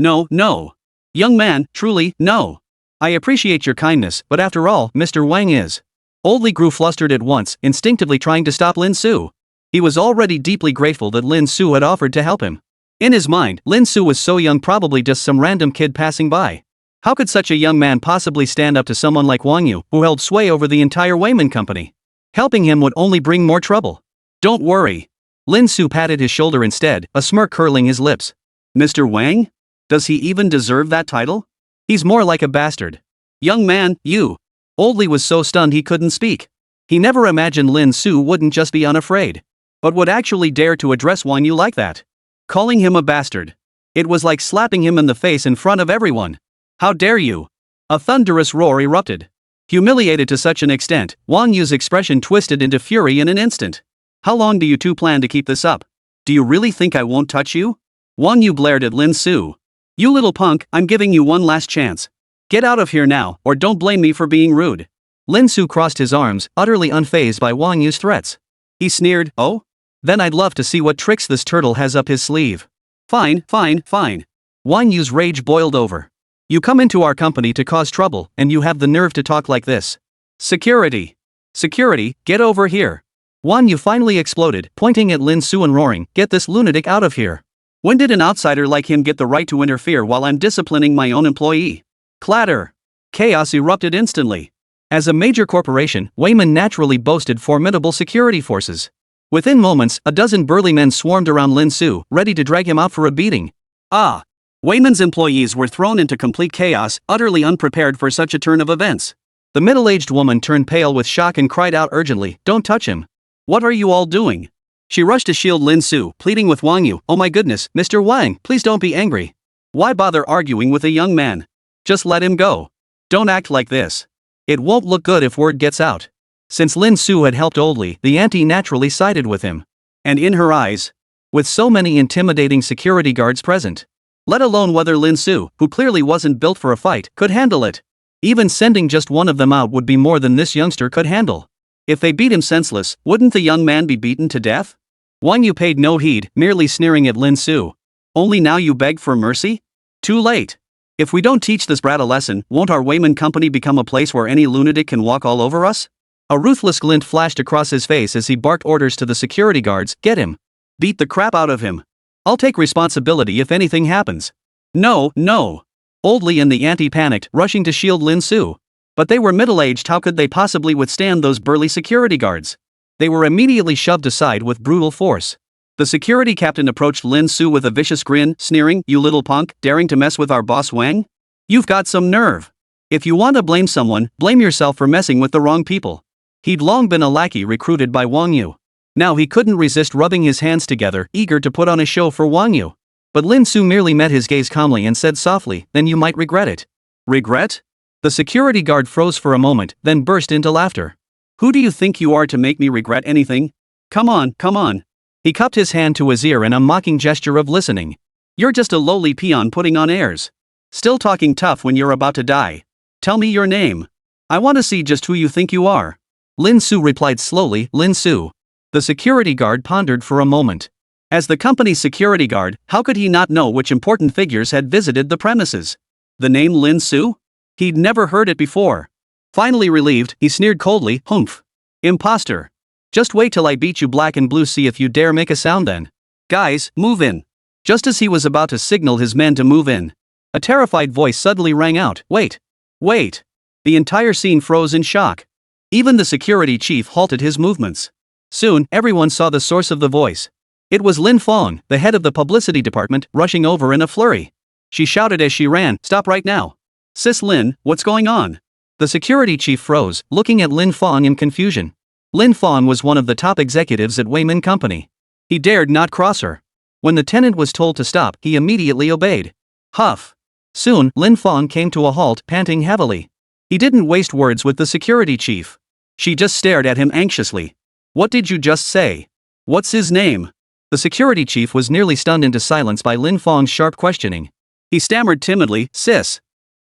Young man, truly, no. I appreciate your kindness, but after all, Mr. Wang is. Old Lee grew flustered at once, instinctively trying to stop Lin Su. He was already deeply grateful that Lin Su had offered to help him. In his mind, Lin Su was so young, probably just some random kid passing by. How could such a young man possibly stand up to someone like Wang Yu, who held sway over the entire Wayman company? Helping him would only bring more trouble. Don't worry. Lin Su patted his shoulder instead, a smirk curling his lips. Mr. Wang? Does he even deserve that title? He's more like a bastard. Young man, you. Old Lee was so stunned he couldn't speak. He never imagined Lin Su wouldn't just be unafraid, but would actually dare to address Wang Yu like that. Calling him a bastard. It was like slapping him in the face in front of everyone. How dare you? A thunderous roar erupted. Humiliated to such an extent, Wang Yu's expression twisted into fury in an instant. How long do you two plan to keep this up? Do you really think I won't touch you? Wang Yu blared at Lin Su. You little punk, I'm giving you one last chance. Get out of here now, or don't blame me for being rude. Lin Su crossed his arms, utterly unfazed by Wang Yu's threats. He sneered, "Oh? Then I'd love to see what tricks this turtle has up his sleeve." Fine. Wang Yu's rage boiled over. You come into our company to cause trouble, and you have the nerve to talk like this. Security, get over here. Wang Yu finally exploded, pointing at Lin Su and roaring, "Get this lunatic out of here. When did an outsider like him get the right to interfere while I'm disciplining my own employee?" Clatter. Chaos erupted instantly. As a major corporation, Wayman naturally boasted formidable security forces. Within moments, a dozen burly men swarmed around Lin Su, ready to drag him out for a beating. Wayman's employees were thrown into complete chaos, utterly unprepared for such a turn of events. The middle-aged woman turned pale with shock and cried out urgently, "Don't touch him. What are you all doing?" She rushed to shield Lin Su, pleading with Wang Yu, "Oh my goodness, Mr. Wang, please don't be angry. Why bother arguing with a young man? Just let him go. Don't act like this. It won't look good if word gets out." Since Lin Su had helped Old Lee, the auntie naturally sided with him. And in her eyes, with so many intimidating security guards present, let alone whether Lin Su, who clearly wasn't built for a fight, could handle it. Even sending just one of them out would be more than this youngster could handle. If they beat him senseless, wouldn't the young man be beaten to death? Wang Yu paid no heed, merely sneering at Lin Su. Only now you beg for mercy? Too late. If we don't teach this brat a lesson, won't our Wayman company become a place where any lunatic can walk all over us? A ruthless glint flashed across his face as he barked orders to the security guards, "Get him. Beat the crap out of him. I'll take responsibility if anything happens." No. Old Lee and the auntie panicked, rushing to shield Lin Su. But they were middle-aged, how could they possibly withstand those burly security guards? They were immediately shoved aside with brutal force. The security captain approached Lin Su with a vicious grin, sneering, "You little punk, daring to mess with our boss Wang? You've got some nerve. If you want to blame someone, blame yourself for messing with the wrong people." He'd long been a lackey recruited by Wang Yu. Now he couldn't resist rubbing his hands together, eager to put on a show for Wang Yu. But Lin Su merely met his gaze calmly and said softly, "Then you might regret it." Regret? The security guard froze for a moment, then burst into laughter. "Who do you think you are to make me regret anything? Come on. He cupped his hand to his ear in a mocking gesture of listening. "You're just a lowly peon putting on airs. Still talking tough when you're about to die. Tell me your name. I want to see just who you think you are." Lin Su replied slowly, "Lin Su." The security guard pondered for a moment. As the company's security guard, how could he not know which important figures had visited the premises? The name Lin Su? He'd never heard it before. Finally relieved, he sneered coldly, "Humph. Imposter. Just wait till I beat you black and blue, see if you dare make a sound then. Guys, move in." Just as he was about to signal his men to move in, a terrified voice suddenly rang out, Wait. The entire scene froze in shock. Even the security chief halted his movements. Soon, everyone saw the source of the voice. It was Lin Fong, the head of the publicity department, rushing over in a flurry. She shouted as she ran, "Stop right now. Sis Lin, what's going on? The security chief froze, looking at Lin Fong in confusion. Lin Fong was one of the top executives at Wayman Company. He dared not cross her. When the tenant was told to stop, he immediately obeyed. Huff. Soon, Lin Fong came to a halt, panting heavily. He didn't waste words with the security chief. She just stared at him anxiously. What did you just say? What's his name? The security chief was nearly stunned into silence by Lin Fong's sharp questioning. He stammered timidly,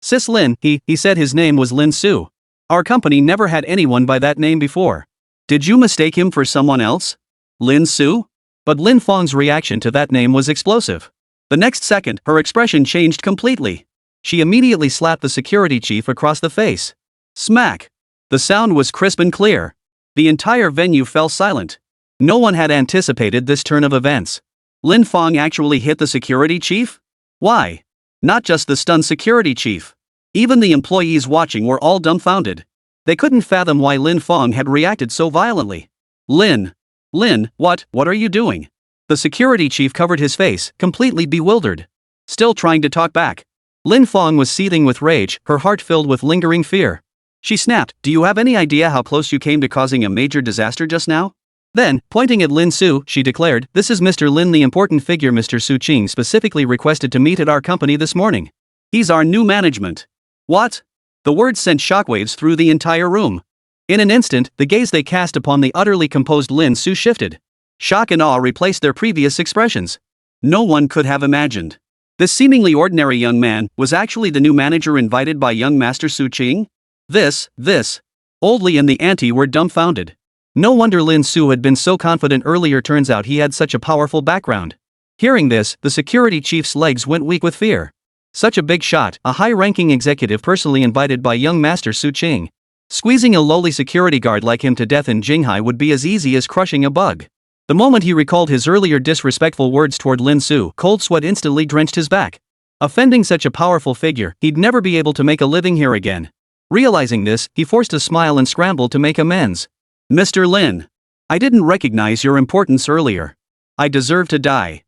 Sis Lin, he said his name was Lin Su. Our company never had anyone by that name before. Did you mistake him for someone else? Lin Su? But Lin Fong's reaction to that name was explosive. The next second, her expression changed completely. She immediately slapped the security chief across the face. Smack! The sound was crisp and clear. The entire venue fell silent. No one had anticipated this turn of events. Lin Fong actually hit the security chief? Why? Not just the stunned security chief. Even the employees watching were all dumbfounded. They couldn't fathom why Lin Fong had reacted so violently. Lin, what are you doing? The security chief covered his face, completely bewildered. Still trying to talk back. Lin Fong was seething with rage, her heart filled with lingering fear. She snapped, Do you have any idea how close you came to causing a major disaster just now? Then, pointing at Lin Su, she declared, This is Mr. Lin, the important figure Mr. Su Qing specifically requested to meet at our company this morning. He's our new management. What? The words sent shockwaves through the entire room. In an instant, the gaze they cast upon the utterly composed Lin Su shifted. Shock and awe replaced their previous expressions. No one could have imagined. This seemingly ordinary young man was actually the new manager invited by young Master Su Qing? This. Old Li and the auntie were dumbfounded. No wonder Lin Su had been so confident earlier, turns out he had such a powerful background. Hearing this, the security chief's legs went weak with fear. Such a big shot, a high-ranking executive personally invited by young Master Su Qing. Squeezing a lowly security guard like him to death in Jinghai would be as easy as crushing a bug. The moment he recalled his earlier disrespectful words toward Lin Su, cold sweat instantly drenched his back. Offending such a powerful figure, he'd never be able to make a living here again. Realizing this, he forced a smile and scrambled to make amends. Mr. Lin. I didn't recognize your importance earlier. I deserve to die.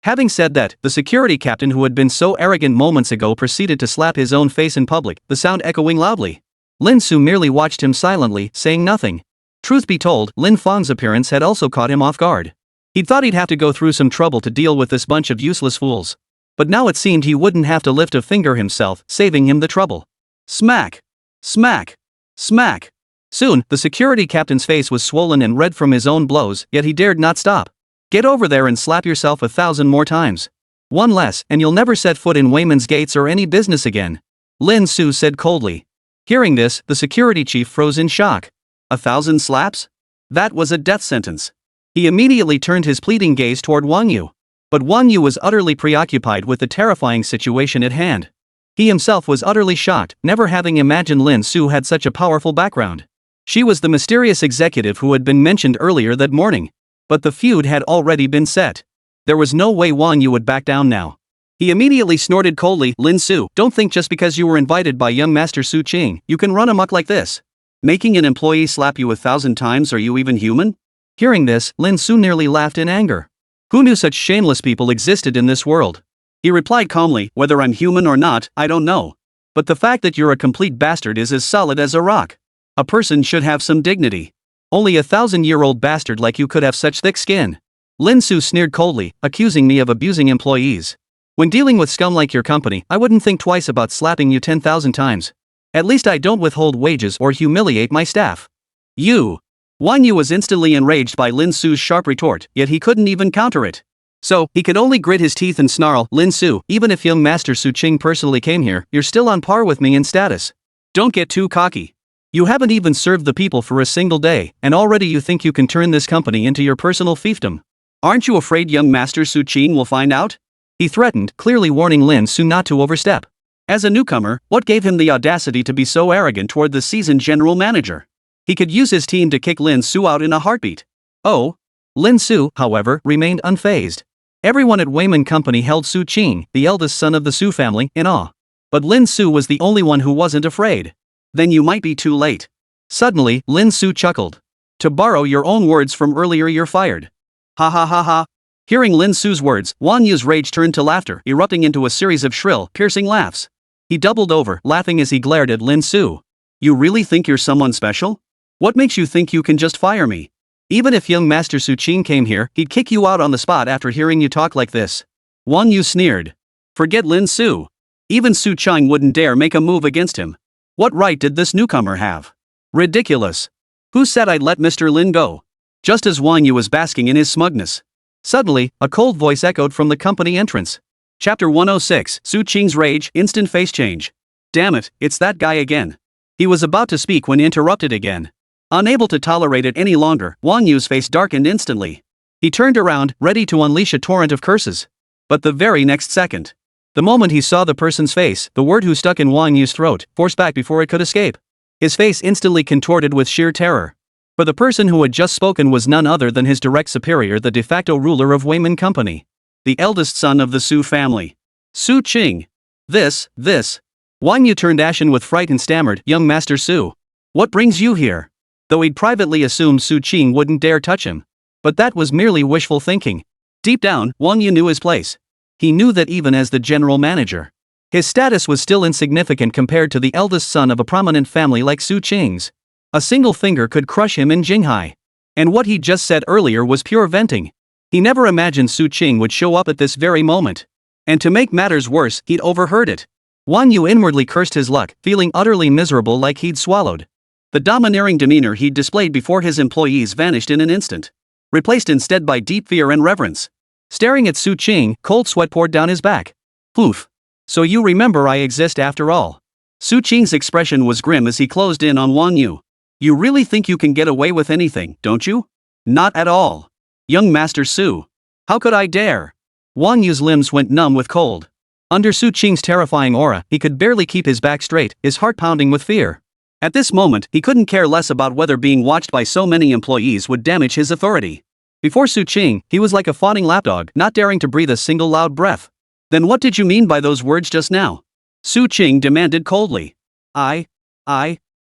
Having said that, the security captain who had been so arrogant moments ago proceeded to slap his own face in public, the sound echoing loudly. Lin Su merely watched him silently, saying nothing. Truth be told, Lin Fong's appearance had also caught him off guard. He'd thought he'd have to go through some trouble to deal with this bunch of useless fools. But now it seemed he wouldn't have to lift a finger himself, saving him the trouble. Smack! Smack! Smack! Soon, the security captain's face was swollen and red from his own blows, yet he dared not stop. Get over there and slap yourself 1,000 more times. One less, and you'll never set foot in Wayman's gates or any business again. Lin Su said coldly. Hearing this, the security chief froze in shock. 1,000 slaps? That was a death sentence. He immediately turned his pleading gaze toward Wang Yu. But Wang Yu was utterly preoccupied with the terrifying situation at hand. He himself was utterly shocked, never having imagined Lin Su had such a powerful background. She was the mysterious executive who had been mentioned earlier that morning. But the feud had already been set. There was no way Wang Yu would back down now. He immediately snorted coldly, Lin Su, don't think just because you were invited by young Master Su Qing, you can run amok like this. Making an employee slap you 1,000 times, are you even human? Hearing this, Lin Su nearly laughed in anger. Who knew such shameless people existed in this world? He replied calmly, whether I'm human or not, I don't know. But the fact that you're a complete bastard is as solid as a rock. A person should have some dignity. Only a 1,000-year-old bastard like you could have such thick skin. Lin Su sneered coldly, accusing me of abusing employees. When dealing with scum like your company, I wouldn't think twice about slapping you 10,000 times. At least I don't withhold wages or humiliate my staff. You! Wang Yu was instantly enraged by Lin Su's sharp retort, yet he couldn't even counter it. So, he could only grit his teeth and snarl, Lin Su, even if young Master Su Qing personally came here, you're still on par with me in status. Don't get too cocky. You haven't even served the people for a single day, and already you think you can turn this company into your personal fiefdom. Aren't you afraid young Master Su Qing will find out? He threatened, clearly warning Lin Su not to overstep. As a newcomer, what gave him the audacity to be so arrogant toward the seasoned general manager? He could use his team to kick Lin Su out in a heartbeat. Oh. Lin Su, however, remained unfazed. Everyone at Wayman Company held Su Qing, the eldest son of the Su family, in awe. But Lin Su was the only one who wasn't afraid. Then you might be too late. Suddenly, Lin Su chuckled. To borrow your own words from earlier, you're fired. Ha ha ha ha. Hearing Lin Su's words, Wang Yu's rage turned to laughter, erupting into a series of shrill, piercing laughs. He doubled over, laughing as he glared at Lin Su. You really think you're someone special? What makes you think you can just fire me? Even if young Master Su Qing came here, he'd kick you out on the spot after hearing you talk like this. Wang Yu sneered. Forget Lin Su. Even Su Chang wouldn't dare make a move against him. What right did this newcomer have? Ridiculous. Who said I'd let Mr. Lin go? Just as Wang Yu was basking in his smugness. Suddenly, a cold voice echoed from the company entrance. Chapter 106, Su Qing's Rage, Instant Face Change. Damn it, it's that guy again. He was about to speak when interrupted again. Unable to tolerate it any longer, Wang Yu's face darkened instantly. He turned around, ready to unleash a torrent of curses. But the very next second, the moment he saw the person's face, the word who stuck in Wang Yu's throat, forced back before it could escape. His face instantly contorted with sheer terror. For the person who had just spoken was none other than his direct superior, the de facto ruler of Weimin Company. The eldest son of the Su family. Su Qing. This. Wang Yu turned ashen with fright and stammered, Young Master Su. What brings you here? Though he'd privately assumed Su Qing wouldn't dare touch him. But that was merely wishful thinking. Deep down, Wang Yu knew his place. He knew that even as the general manager, his status was still insignificant compared to the eldest son of a prominent family like Su Qing's. A single finger could crush him in Jinghai. And what he just said earlier was pure venting. He never imagined Su Qing would show up at this very moment. And to make matters worse, he'd overheard it. Wang Yu inwardly cursed his luck, feeling utterly miserable like he'd swallowed. The domineering demeanor he'd displayed before his employees vanished in an instant, replaced instead by deep fear and reverence. Staring at Su Qing, cold sweat poured down his back. Poof. So you remember I exist after all. Su Qing's expression was grim as he closed in on Wang Yu. You really think you can get away with anything, don't you? Not at all. Young Master Su. How could I dare? Wang Yu's limbs went numb with cold. Under Su Qing's terrifying aura, he could barely keep his back straight, his heart pounding with fear. At this moment, he couldn't care less about whether being watched by so many employees would damage his authority. Before Su Qing, he was like a fawning lapdog, not daring to breathe a single loud breath. Then what did you mean by those words just now? Su Qing demanded coldly. I.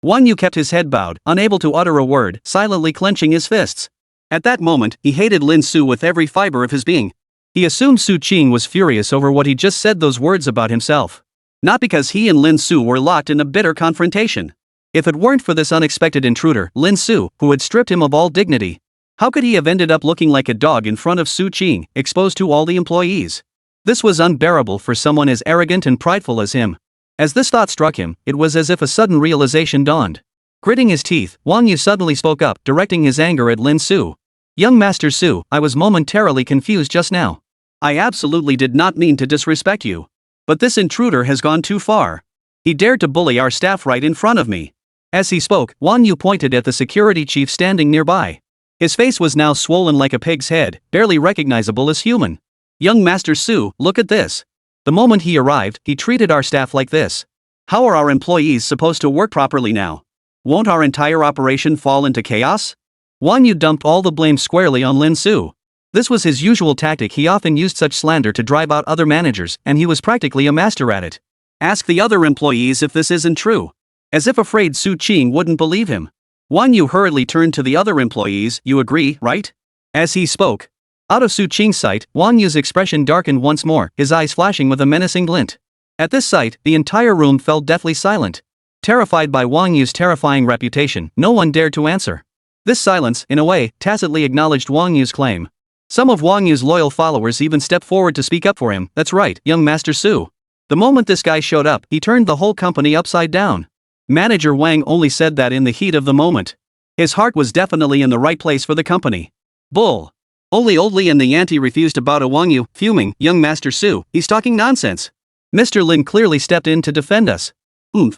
Wang Yu kept his head bowed, unable to utter a word, silently clenching his fists. At that moment, he hated Lin Su with every fiber of his being. He assumed Su Qing was furious over what he just said those words about himself. Not because he and Lin Su were locked in a bitter confrontation. If it weren't for this unexpected intruder, Lin Su, who had stripped him of all dignity, how could he have ended up looking like a dog in front of Su Qing, exposed to all the employees? This was unbearable for someone as arrogant and prideful as him. As this thought struck him, it was as if a sudden realization dawned. Gritting his teeth, Wang Yu suddenly spoke up, directing his anger at Lin Su. Young Master Su, I was momentarily confused just now. I absolutely did not mean to disrespect you. But this intruder has gone too far. He dared to bully our staff right in front of me. As he spoke, Wang Yu pointed at the security chief standing nearby. His face was now swollen like a pig's head, barely recognizable as human. Young Master Su, look at this. The moment he arrived, he treated our staff like this. How are our employees supposed to work properly now? Won't our entire operation fall into chaos? Wang Yu dumped all the blame squarely on Lin Su. This was his usual tactic. He often used such slander to drive out other managers, and he was practically a master at it. Ask the other employees if this isn't true. As if afraid Su Qing wouldn't believe him. Wang Yu hurriedly turned to the other employees. You agree, right? As he spoke. Out of Su Qing's sight, Wang Yu's expression darkened once more, his eyes flashing with a menacing glint. At this sight, the entire room fell deathly silent. Terrified by Wang Yu's terrifying reputation, no one dared to answer. This silence, in a way, tacitly acknowledged Wang Yu's claim. Some of Wang Yu's loyal followers even stepped forward to speak up for him. That's right, young Master Su. The moment this guy showed up, he turned the whole company upside down. Manager Wang only said that in the heat of the moment. His heart was definitely in the right place for the company. Bull. Only Oldly and the auntie refused to bow to Wang Yu, fuming, young Master Su, he's talking nonsense. Mr. Lin clearly stepped in to defend us.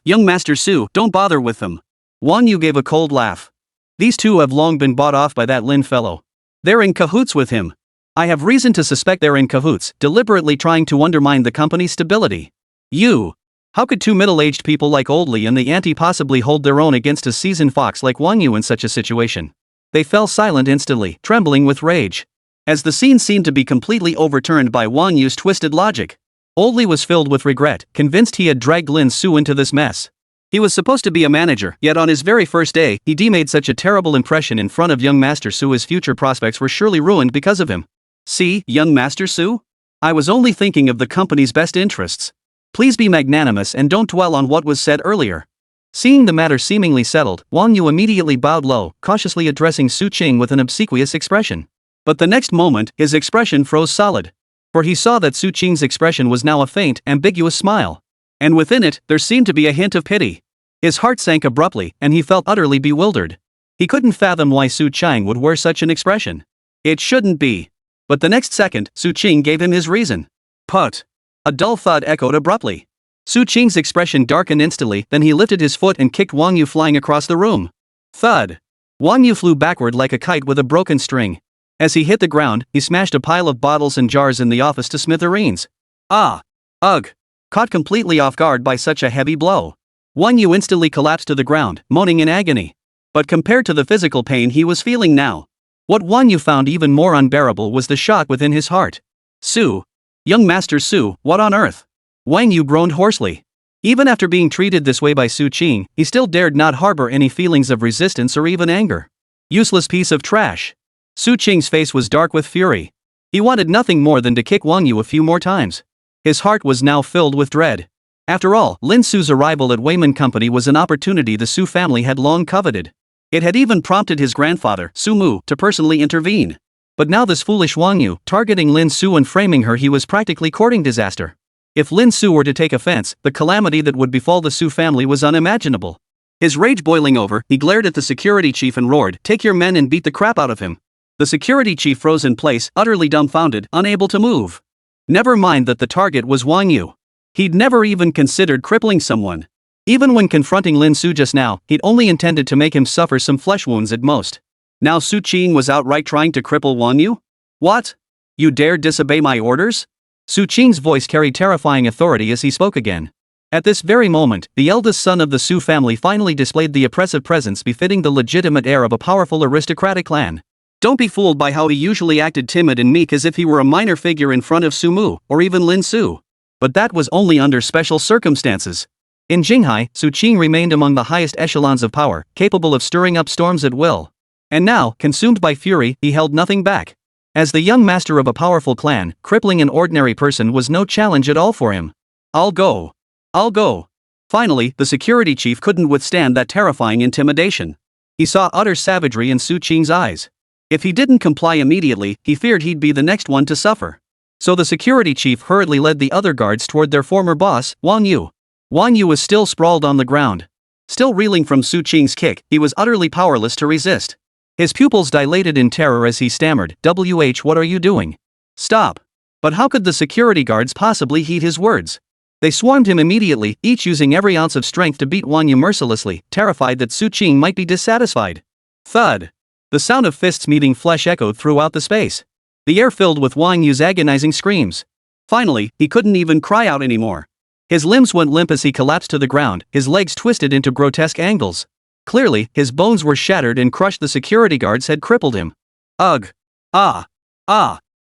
Young Master Su, don't bother with them. Wang Yu gave a cold laugh. These two have long been bought off by that Lin fellow. They're in cahoots with him. I have reason to suspect they're in cahoots, deliberately trying to undermine the company's stability. How could two middle-aged people like Oldly and the auntie possibly hold their own against a seasoned fox like Wang Yu in such a situation? They fell silent instantly, trembling with rage. As the scene seemed to be completely overturned by Wang Yu's twisted logic. Oldly was filled with regret, convinced he had dragged Lin Su into this mess. He was supposed to be a manager, yet on his very first day, he made such a terrible impression in front of young Master Su. His future prospects were surely ruined because of him. See, young Master Su? I was only thinking of the company's best interests. Please be magnanimous and don't dwell on what was said earlier. Seeing the matter seemingly settled, Wang Yu immediately bowed low, cautiously addressing Su Qing with an obsequious expression. But the next moment, his expression froze solid. For he saw that Su Qing's expression was now a faint, ambiguous smile. And within it, there seemed to be a hint of pity. His heart sank abruptly, and he felt utterly bewildered. He couldn't fathom why Su Qing would wear such an expression. It shouldn't be. But the next second, Su Qing gave him his reason. Put. A dull thud echoed abruptly. Su Qing's expression darkened instantly, then he lifted his foot and kicked Wang Yu flying across the room. Thud. Wang Yu flew backward like a kite with a broken string. As he hit the ground, he smashed a pile of bottles and jars in the office to smithereens. Ah! Ugh! Caught completely off guard by such a heavy blow, Wang Yu instantly collapsed to the ground, moaning in agony. But compared to the physical pain he was feeling now, what Wang Yu found even more unbearable was the shock within his heart. Su! Young Master Su, what on earth? Wang Yu groaned hoarsely. Even after being treated this way by Su Qing, he still dared not harbor any feelings of resistance or even anger. Useless piece of trash. Su Qing's face was dark with fury. He wanted nothing more than to kick Wang Yu a few more times. His heart was now filled with dread. After all, Lin Su's arrival at Weiman Company was an opportunity the Su family had long coveted. It had even prompted his grandfather, Su Mu, to personally intervene. But now this foolish Wang Yu, targeting Lin Su and framing her, he was practically courting disaster. If Lin Su were to take offense, the calamity that would befall the Su family was unimaginable. His rage boiling over, he glared at the security chief and roared, "Take your men and beat the crap out of him." The security chief froze in place, utterly dumbfounded, unable to move. Never mind that the target was Wang Yu. He'd never even considered crippling someone. Even when confronting Lin Su just now, he'd only intended to make him suffer some flesh wounds at most. Now Su Qing was outright trying to cripple Wang Yu? What? You dare disobey my orders? Su Qing's voice carried terrifying authority as he spoke again. At this very moment, the eldest son of the Su family finally displayed the oppressive presence befitting the legitimate heir of a powerful aristocratic clan. Don't be fooled by how he usually acted timid and meek as if he were a minor figure in front of Su Mu, or even Lin Su. But that was only under special circumstances. In Jinghai, Su Qing remained among the highest echelons of power, capable of stirring up storms at will. And now, consumed by fury, he held nothing back. As the young master of a powerful clan, crippling an ordinary person was no challenge at all for him. I'll go. I'll go. Finally, the security chief couldn't withstand that terrifying intimidation. He saw utter savagery in Su Qing's eyes. If he didn't comply immediately, he feared he'd be the next one to suffer. So the security chief hurriedly led the other guards toward their former boss, Wang Yu. Wang Yu was still sprawled on the ground. Still reeling from Su Qing's kick, he was utterly powerless to resist. His pupils dilated in terror as he stammered, what are you doing? Stop. But how could the security guards possibly heed his words? They swarmed him immediately, each using every ounce of strength to beat Wang Yu mercilessly, terrified that Su Qing might be dissatisfied. Thud. The sound of fists meeting flesh echoed throughout the space. The air filled with Wang Yu's agonizing screams. Finally, he couldn't even cry out anymore. His limbs went limp as he collapsed to the ground, his legs twisted into grotesque angles. Clearly, his bones were shattered and crushed. The security guards had crippled him. Ugh. Ah.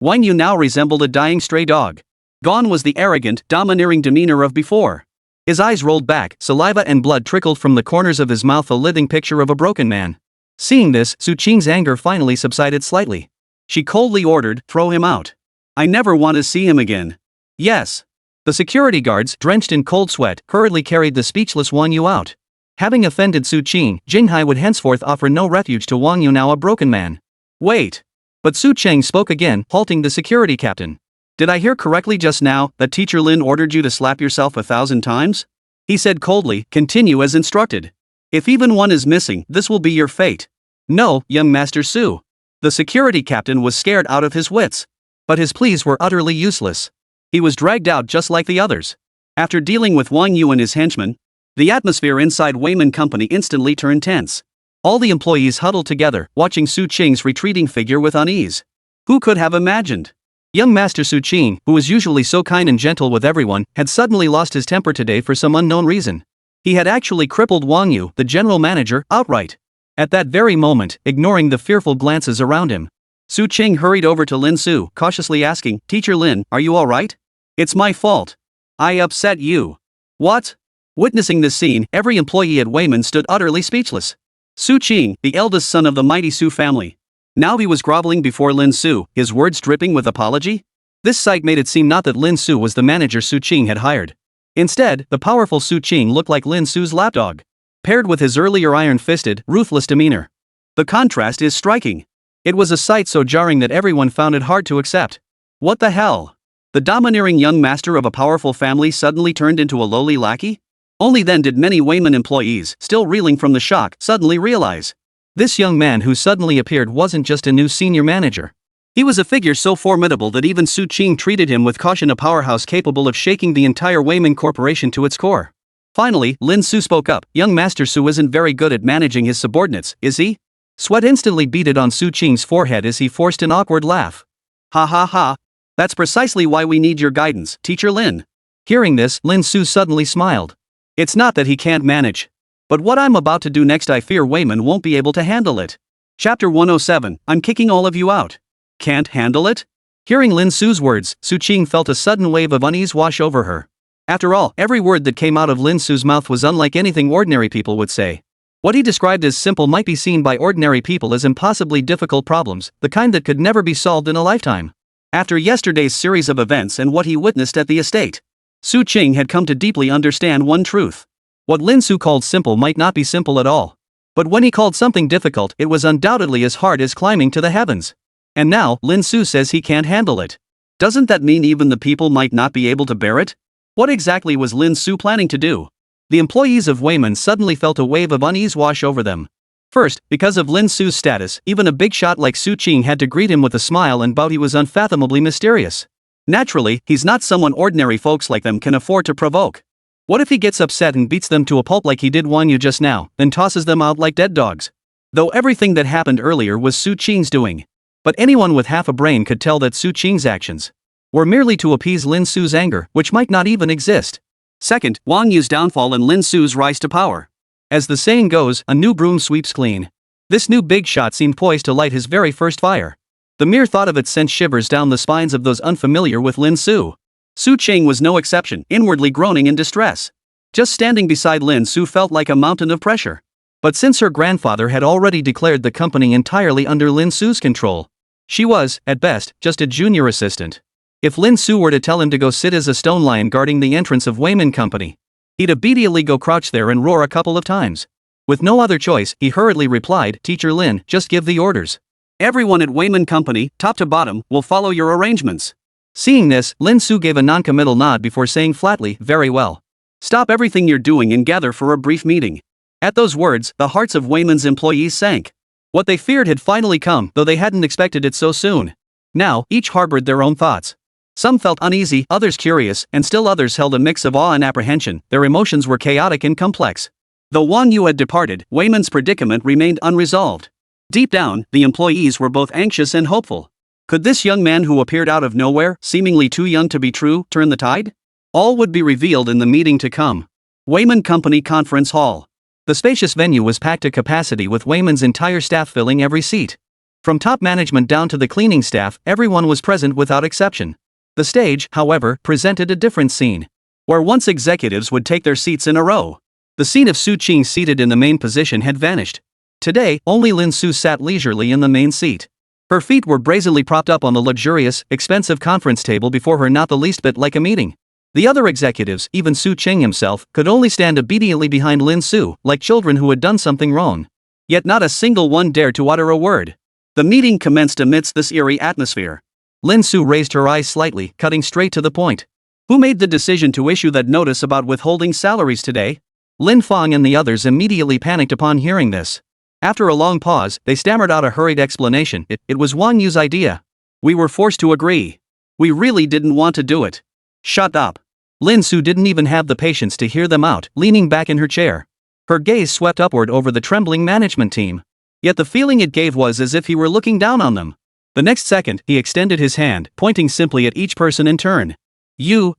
Wang Yu now resembled a dying stray dog. Gone was the arrogant, domineering demeanor of before. His eyes rolled back, saliva and blood trickled from the corners of his mouth, a living picture of a broken man. Seeing this, Su Qing's anger finally subsided slightly. She coldly ordered, "Throw him out. I never want to see him again." Yes. The security guards, drenched in cold sweat, hurriedly carried the speechless Wang Yu out. Having offended Su Qing, Jinghai would henceforth offer no refuge to Wang Yu, now a broken man. Wait. But Su Qing spoke again, halting the security captain. Did I hear correctly just now that Teacher Lin ordered you to slap yourself 1,000 times? He said coldly, "Continue as instructed. If even one is missing, this will be your fate." No, young Master Su. The security captain was scared out of his wits. But his pleas were utterly useless. He was dragged out just like the others. After dealing with Wang Yu and his henchmen, the atmosphere inside Weiman Company instantly turned tense. All the employees huddled together, watching Su Qing's retreating figure with unease. Who could have imagined? Young Master Su Qing, who was usually so kind and gentle with everyone, had suddenly lost his temper today for some unknown reason. He had actually crippled Wang Yu, the general manager, outright. At that very moment, ignoring the fearful glances around him, Su Qing hurried over to Lin Su, cautiously asking, "Teacher Lin, are you all right? It's my fault. I upset you." What? Witnessing this scene, every employee at Weiman stood utterly speechless. Su Qing, the eldest son of the mighty Su family. Now he was groveling before Lin Su, his words dripping with apology? This sight made it seem not that Lin Su was the manager Su Qing had hired. Instead, the powerful Su Qing looked like Lin Su's lapdog, paired with his earlier iron-fisted, ruthless demeanor. The contrast is striking. It was a sight so jarring that everyone found it hard to accept. What the hell? The domineering young master of a powerful family suddenly turned into a lowly lackey? Only then did many Wayman employees, still reeling from the shock, suddenly realize. This young man who suddenly appeared wasn't just a new senior manager. He was a figure so formidable that even Su Qing treated him with caution, a powerhouse capable of shaking the entire Wayman Corporation to its core. Finally, Lin Su spoke up. Young Master Su isn't very good at managing his subordinates, is he? Sweat instantly beaded on Su Qing's forehead as he forced an awkward laugh. Ha ha ha. That's precisely why we need your guidance, Teacher Lin. Hearing this, Lin Su suddenly smiled. It's not that he can't manage. But what I'm about to do next, I fear Wayman won't be able to handle it. Chapter 107, I'm kicking all of you out. Can't handle it? Hearing Lin Su's words, Su Qing felt a sudden wave of unease wash over her. After all, every word that came out of Lin Su's mouth was unlike anything ordinary people would say. What he described as simple might be seen by ordinary people as impossibly difficult problems, the kind that could never be solved in a lifetime. After yesterday's series of events and what he witnessed at the estate, Su Qing had come to deeply understand one truth. What Lin Su called simple might not be simple at all. But when he called something difficult, it was undoubtedly as hard as climbing to the heavens. And now, Lin Su says he can't handle it. Doesn't that mean even the people might not be able to bear it? What exactly was Lin Su planning to do? The employees of Wayman suddenly felt a wave of unease wash over them. First, because of Lin Su's status, even a big shot like Su Qing had to greet him with a smile and bow. He was unfathomably mysterious. Naturally, he's not someone ordinary folks like them can afford to provoke. What if he gets upset and beats them to a pulp like he did Wang Yu just now, then tosses them out like dead dogs? Though everything that happened earlier was Su Qing's doing. But anyone with half a brain could tell that Su Qing's actions were merely to appease Lin Su's anger, which might not even exist. Second, Wang Yu's downfall and Lin Su's rise to power. As the saying goes, a new broom sweeps clean. This new big shot seemed poised to light his very first fire. The mere thought of it sent shivers down the spines of those unfamiliar with Lin Su. Su Qing was no exception, inwardly groaning in distress. Just standing beside Lin Su felt like a mountain of pressure. But since her grandfather had already declared the company entirely under Lin Su's control, she was, at best, just a junior assistant. If Lin Su were to tell him to go sit as a stone lion guarding the entrance of Wayman Company, he'd immediately go crouch there and roar a couple of times. With no other choice, he hurriedly replied, Teacher Lin, just give the orders. Everyone at Wayman Company, top to bottom, will follow your arrangements. Seeing this, Lin Su gave a non-committal nod before saying flatly, very well. Stop everything you're doing and gather for a brief meeting. At those words, the hearts of Wayman's employees sank. What they feared had finally come, though they hadn't expected it so soon. Now, each harbored their own thoughts. Some felt uneasy, others curious, and still others held a mix of awe and apprehension. Their emotions were chaotic and complex. Though Wang Yu had departed, Wayman's predicament remained unresolved. Deep down, the employees were both anxious and hopeful. Could this young man who appeared out of nowhere, seemingly too young to be true, turn the tide? All would be revealed in the meeting to come. Wayman Company Conference Hall. The spacious venue was packed to capacity with Wayman's entire staff filling every seat. From top management down to the cleaning staff, everyone was present without exception. The stage, however, presented a different scene. Where once executives would take their seats in a row, the scene of Su Qing seated in the main position had vanished. Today, only Lin Su sat leisurely in the main seat. Her feet were brazenly propped up on the luxurious, expensive conference table before her, not the least bit like a meeting. The other executives, even Su Qing himself, could only stand obediently behind Lin Su, like children who had done something wrong. Yet not a single one dared to utter a word. The meeting commenced amidst this eerie atmosphere. Lin Su raised her eyes slightly, cutting straight to the point. Who made the decision to issue that notice about withholding salaries today? Lin Fang and the others immediately panicked upon hearing this. After a long pause, they stammered out a hurried explanation. It was Wang Yu's idea. We were forced to agree. We really didn't want to do it. Shut up. Lin Su didn't even have the patience to hear them out, leaning back in her chair. Her gaze swept upward over the trembling management team. Yet the feeling it gave was as if he were looking down on them. The next second, he extended his hand, pointing simply at each person in turn. You.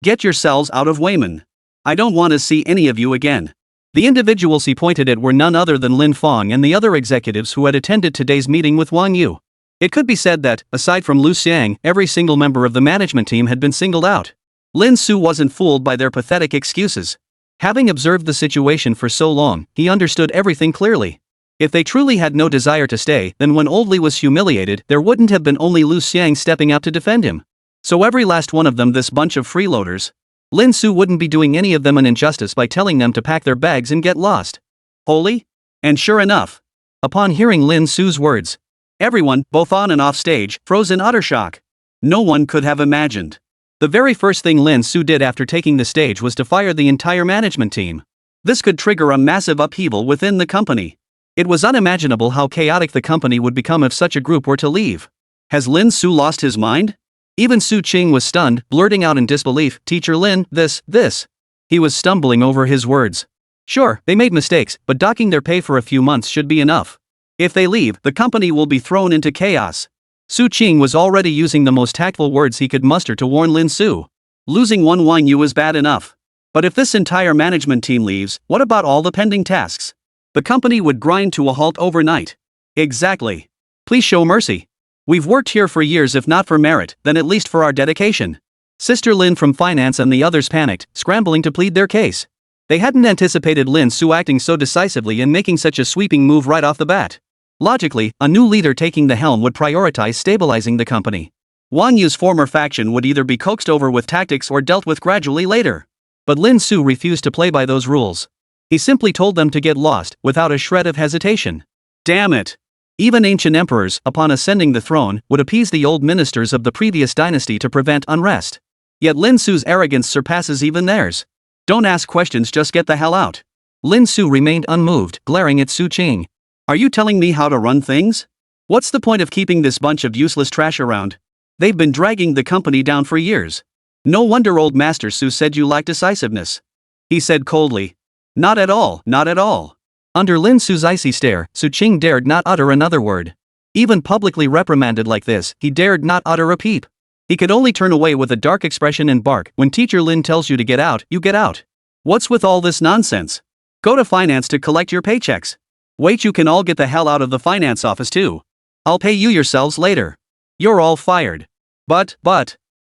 Get yourselves out of Wayman. I don't want to see any of you again. The individuals he pointed at were none other than Lin Fang and the other executives who had attended today's meeting with Wang Yu. It could be said that, aside from Lu Xiang, every single member of the management team had been singled out. Lin Su wasn't fooled by their pathetic excuses. Having observed the situation for so long, he understood everything clearly. If they truly had no desire to stay, then when Old Li was humiliated, there wouldn't have been only Lu Xiang stepping out to defend him. So every last one of them, this bunch of freeloaders, Lin Su wouldn't be doing any of them an injustice by telling them to pack their bags and get lost. Holy? And sure enough, Upon hearing Lin Su's words, everyone, both on and off stage, froze in utter shock. No one could have imagined. the very first thing Lin Su did after taking the stage was to fire the entire management team. This could trigger a massive upheaval within the company. It was unimaginable how chaotic the company would become if such a group were to leave. Has Lin Su lost his mind? Even Su Qing was stunned, blurting out in disbelief, "Teacher Lin, this. He was stumbling over his words. Sure, they made mistakes, but docking their pay for a few months should be enough. If they leave, the company will be thrown into chaos. Su Qing was already using the most tactful words he could muster to warn Lin Su. Losing one Wanyu is bad enough. But if this entire management team leaves, what about all the pending tasks? The company would grind to a halt overnight. Exactly. Please show mercy. We've worked here for years, if not for merit, then at least for our dedication. Sister Lin from finance and the others panicked, scrambling to plead their case. They hadn't anticipated Lin Su acting so decisively and making such a sweeping move right off the bat. Logically, a new leader taking the helm would prioritize stabilizing the company. Wang Yu's former faction would either be coaxed over with tactics or dealt with gradually later. But Lin Su refused to play by those rules. He simply told them to get lost, without a shred of hesitation. Damn it! Even ancient emperors, upon ascending the throne, would appease the old ministers of the previous dynasty to prevent unrest. Yet Lin Su's arrogance surpasses even theirs. Don't ask questions, just get the hell out. Lin Su remained unmoved, glaring at Su Qing. Are you telling me how to run things? What's the point of keeping this bunch of useless trash around? They've been dragging the company down for years. No wonder old Master Su said you lack decisiveness. He said coldly. Not at all, not at all. Under Lin Su's icy stare, Su Qing dared not utter another word. Even publicly reprimanded like this, he dared not utter a peep. He could only turn away with a dark expression and bark. When Teacher Lin tells you to get out, you get out. What's with all this nonsense? Go to finance to collect your paychecks. Wait, you can all get the hell out of the finance office too. I'll pay you yourselves later. You're all fired. But.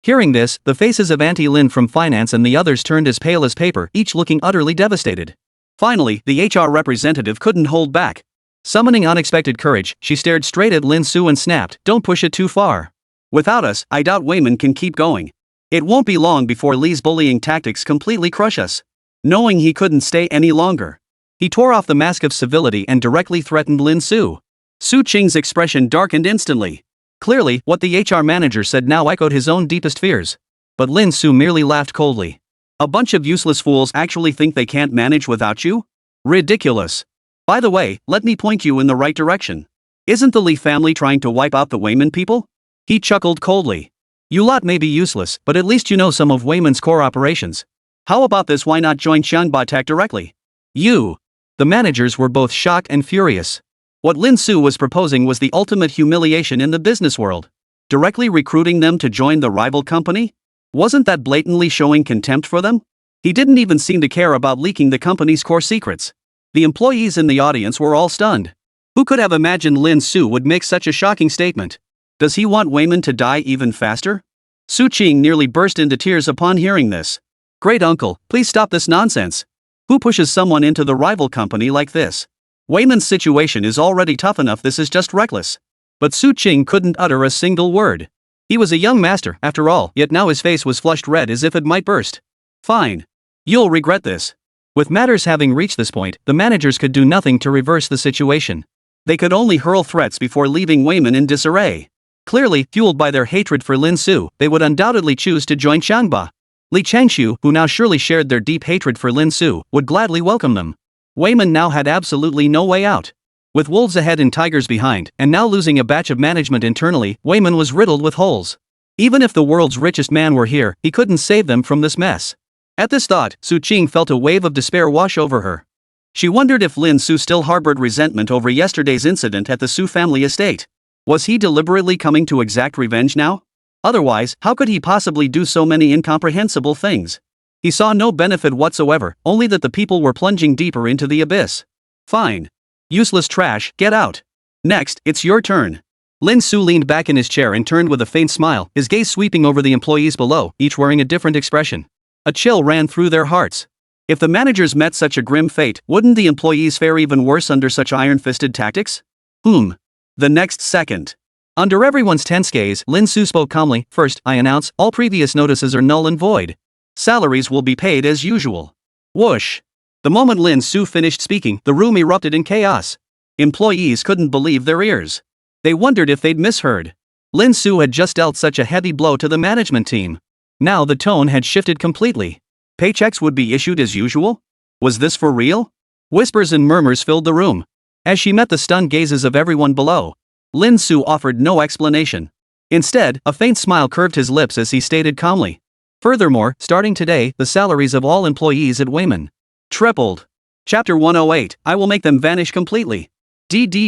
Hearing this, the faces of Auntie Lin from finance and the others turned as pale as paper, each looking utterly devastated. Finally, the HR representative couldn't hold back. Summoning unexpected courage, she stared straight at Lin Su and snapped, "Don't push it too far. Without us, I doubt Wayman can keep going. It won't be long before Lee's bullying tactics completely crush us." Knowing he couldn't stay any longer, he tore off the mask of civility and directly threatened Lin Su. Su Qing's expression darkened instantly. Clearly, what the HR manager said now echoed his own deepest fears. But Lin Su merely laughed coldly. A bunch of useless fools actually think they can't manage without you? Ridiculous. By the way, let me point you in the right direction. Isn't the Lee family trying to wipe out the Wayman people? He chuckled coldly. You lot may be useless, but at least you know some of Wayman's core operations. How about this? Why not join Xianba Tech directly? You. The managers were both shocked and furious. What Lin Su was proposing was the ultimate humiliation in the business world. Directly recruiting them to join the rival company? Wasn't that blatantly showing contempt for them? He didn't even seem to care about leaking the company's core secrets. The employees in the audience were all stunned. Who could have imagined Lin Su would make such a shocking statement? Does he want Wayman to die even faster? Su Qing nearly burst into tears upon hearing this. Great uncle, please stop this nonsense. Who pushes someone into the rival company like this? Wayman's situation is already tough enough, this is just reckless. But Su Qing couldn't utter a single word. He was a young master, after all, yet now his face was flushed red as if it might burst. Fine. You'll regret this. With matters having reached this point, the managers could do nothing to reverse the situation. They could only hurl threats before leaving Wayman in disarray. Clearly, fueled by their hatred for Lin Su, they would undoubtedly choose to join Xianba. Li Changshu, who now surely shared their deep hatred for Lin Su, would gladly welcome them. Wayman now had absolutely no way out. With wolves ahead and tigers behind, and now losing a batch of management internally, Wayman was riddled with holes. Even if the world's richest man were here, he couldn't save them from this mess. At this thought, Su Qing felt a wave of despair wash over her. She wondered if Lin Su still harbored resentment over yesterday's incident at the Su family estate. Was he deliberately coming to exact revenge now? Otherwise, how could he possibly do so many incomprehensible things? He saw no benefit whatsoever, only that the people were plunging deeper into the abyss. Fine. Useless trash, get out. Next, it's your turn. Lin Su leaned back in his chair and turned with a faint smile, his gaze sweeping over the employees below, each wearing a different expression. A chill ran through their hearts. If the managers met such a grim fate, wouldn't the employees fare even worse under such iron-fisted tactics? The next second. Under everyone's tense gaze, Lin Su spoke calmly. First, I announce, all previous notices are null and void. Salaries will be paid as usual. Whoosh. The moment Lin Su finished speaking, the room erupted in chaos. Employees couldn't believe their ears. They wondered if they'd misheard. Lin Su had just dealt such a heavy blow to the management team. Now the tone had shifted completely. Paychecks would be issued as usual? Was this for real? Whispers and murmurs filled the room. As she met the stunned gazes of everyone below, Lin Su offered no explanation. Instead, a faint smile curved his lips as he stated calmly. Furthermore, starting today, the salaries of all employees at Wayman tripled. Chapter 108, I will make them vanish completely. D.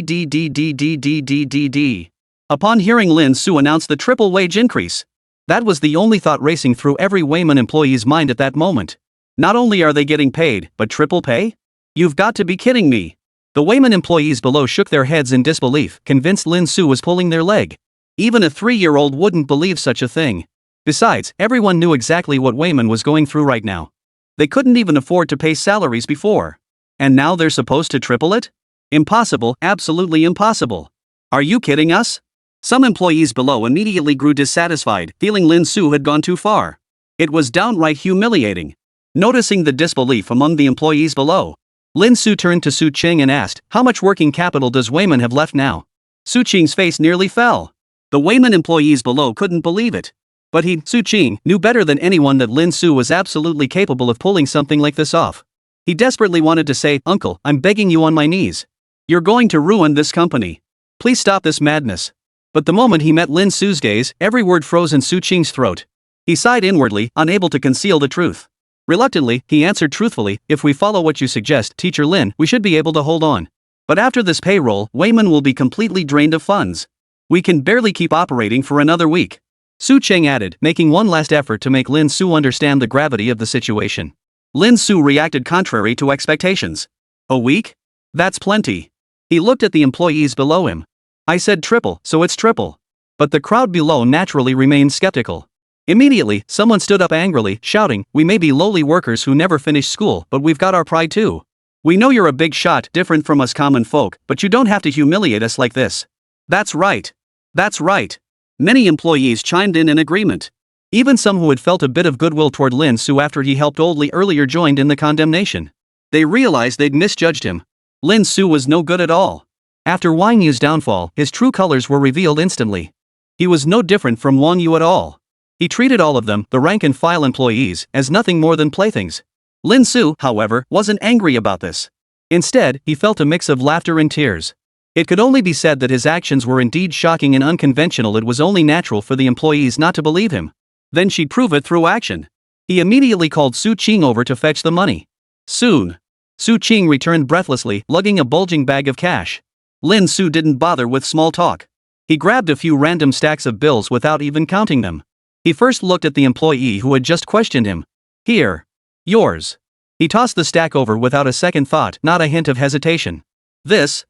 Upon hearing Lin Su announce the triple wage increase, that was the only thought racing through every Wayman employee's mind at that moment. Not only are they getting paid, but triple pay? You've got to be kidding me. The Wayman employees below shook their heads in disbelief, convinced Lin Su was pulling their leg. Even a 3-year-old wouldn't believe such a thing. Besides, everyone knew exactly what Wayman was going through right now. They couldn't even afford to pay salaries before. And now they're supposed to triple it? Impossible, absolutely impossible. Are you kidding us? Some employees below immediately grew dissatisfied, feeling Lin Su had gone too far. It was downright humiliating. Noticing the disbelief among the employees below, Lin Su turned to Su Qing and asked, how much working capital does Wayman have left now? Su Qing's face nearly fell. The Wayman employees below couldn't believe it. But Su Qing, knew better than anyone that Lin Su was absolutely capable of pulling something like this off. He desperately wanted to say, Uncle, I'm begging you on my knees. You're going to ruin this company. Please stop this madness. But the moment he met Lin Su's gaze, every word froze in Su Qing's throat. He sighed inwardly, unable to conceal the truth. Reluctantly, he answered truthfully, if we follow what you suggest, Teacher Lin, we should be able to hold on. But after this payroll, Wayman will be completely drained of funds. We can barely keep operating for another week. Su Qing added, making one last effort to make Lin Su understand the gravity of the situation. Lin Su reacted contrary to expectations. A week? That's plenty. He looked at the employees below him. I said triple, so it's triple. But the crowd below naturally remained skeptical. Immediately, someone stood up angrily, shouting, we may be lowly workers who never finished school, but we've got our pride too. We know you're a big shot, different from us common folk, but you don't have to humiliate us like this. That's right. That's right. Many employees chimed in agreement. Even some who had felt a bit of goodwill toward Lin Su after he helped Oldly earlier joined in the condemnation. They realized they'd misjudged him. Lin Su was no good at all. After Wang Yu's downfall, his true colors were revealed instantly. He was no different from Wang Yu at all. He treated all of them, the rank-and-file employees, as nothing more than playthings. Lin Su, however, wasn't angry about this. Instead, he felt a mix of laughter and tears. It could only be said that his actions were indeed shocking and unconventional. It was only natural for the employees not to believe him. Then she'd prove it through action. He immediately called Su Qing over to fetch the money. Soon, Su Qing returned breathlessly, lugging a bulging bag of cash. Lin Su didn't bother with small talk. He grabbed a few random stacks of bills without even counting them. He first looked at the employee who had just questioned him. Here. Yours. He tossed the stack over without a second thought, not a hint of hesitation. This.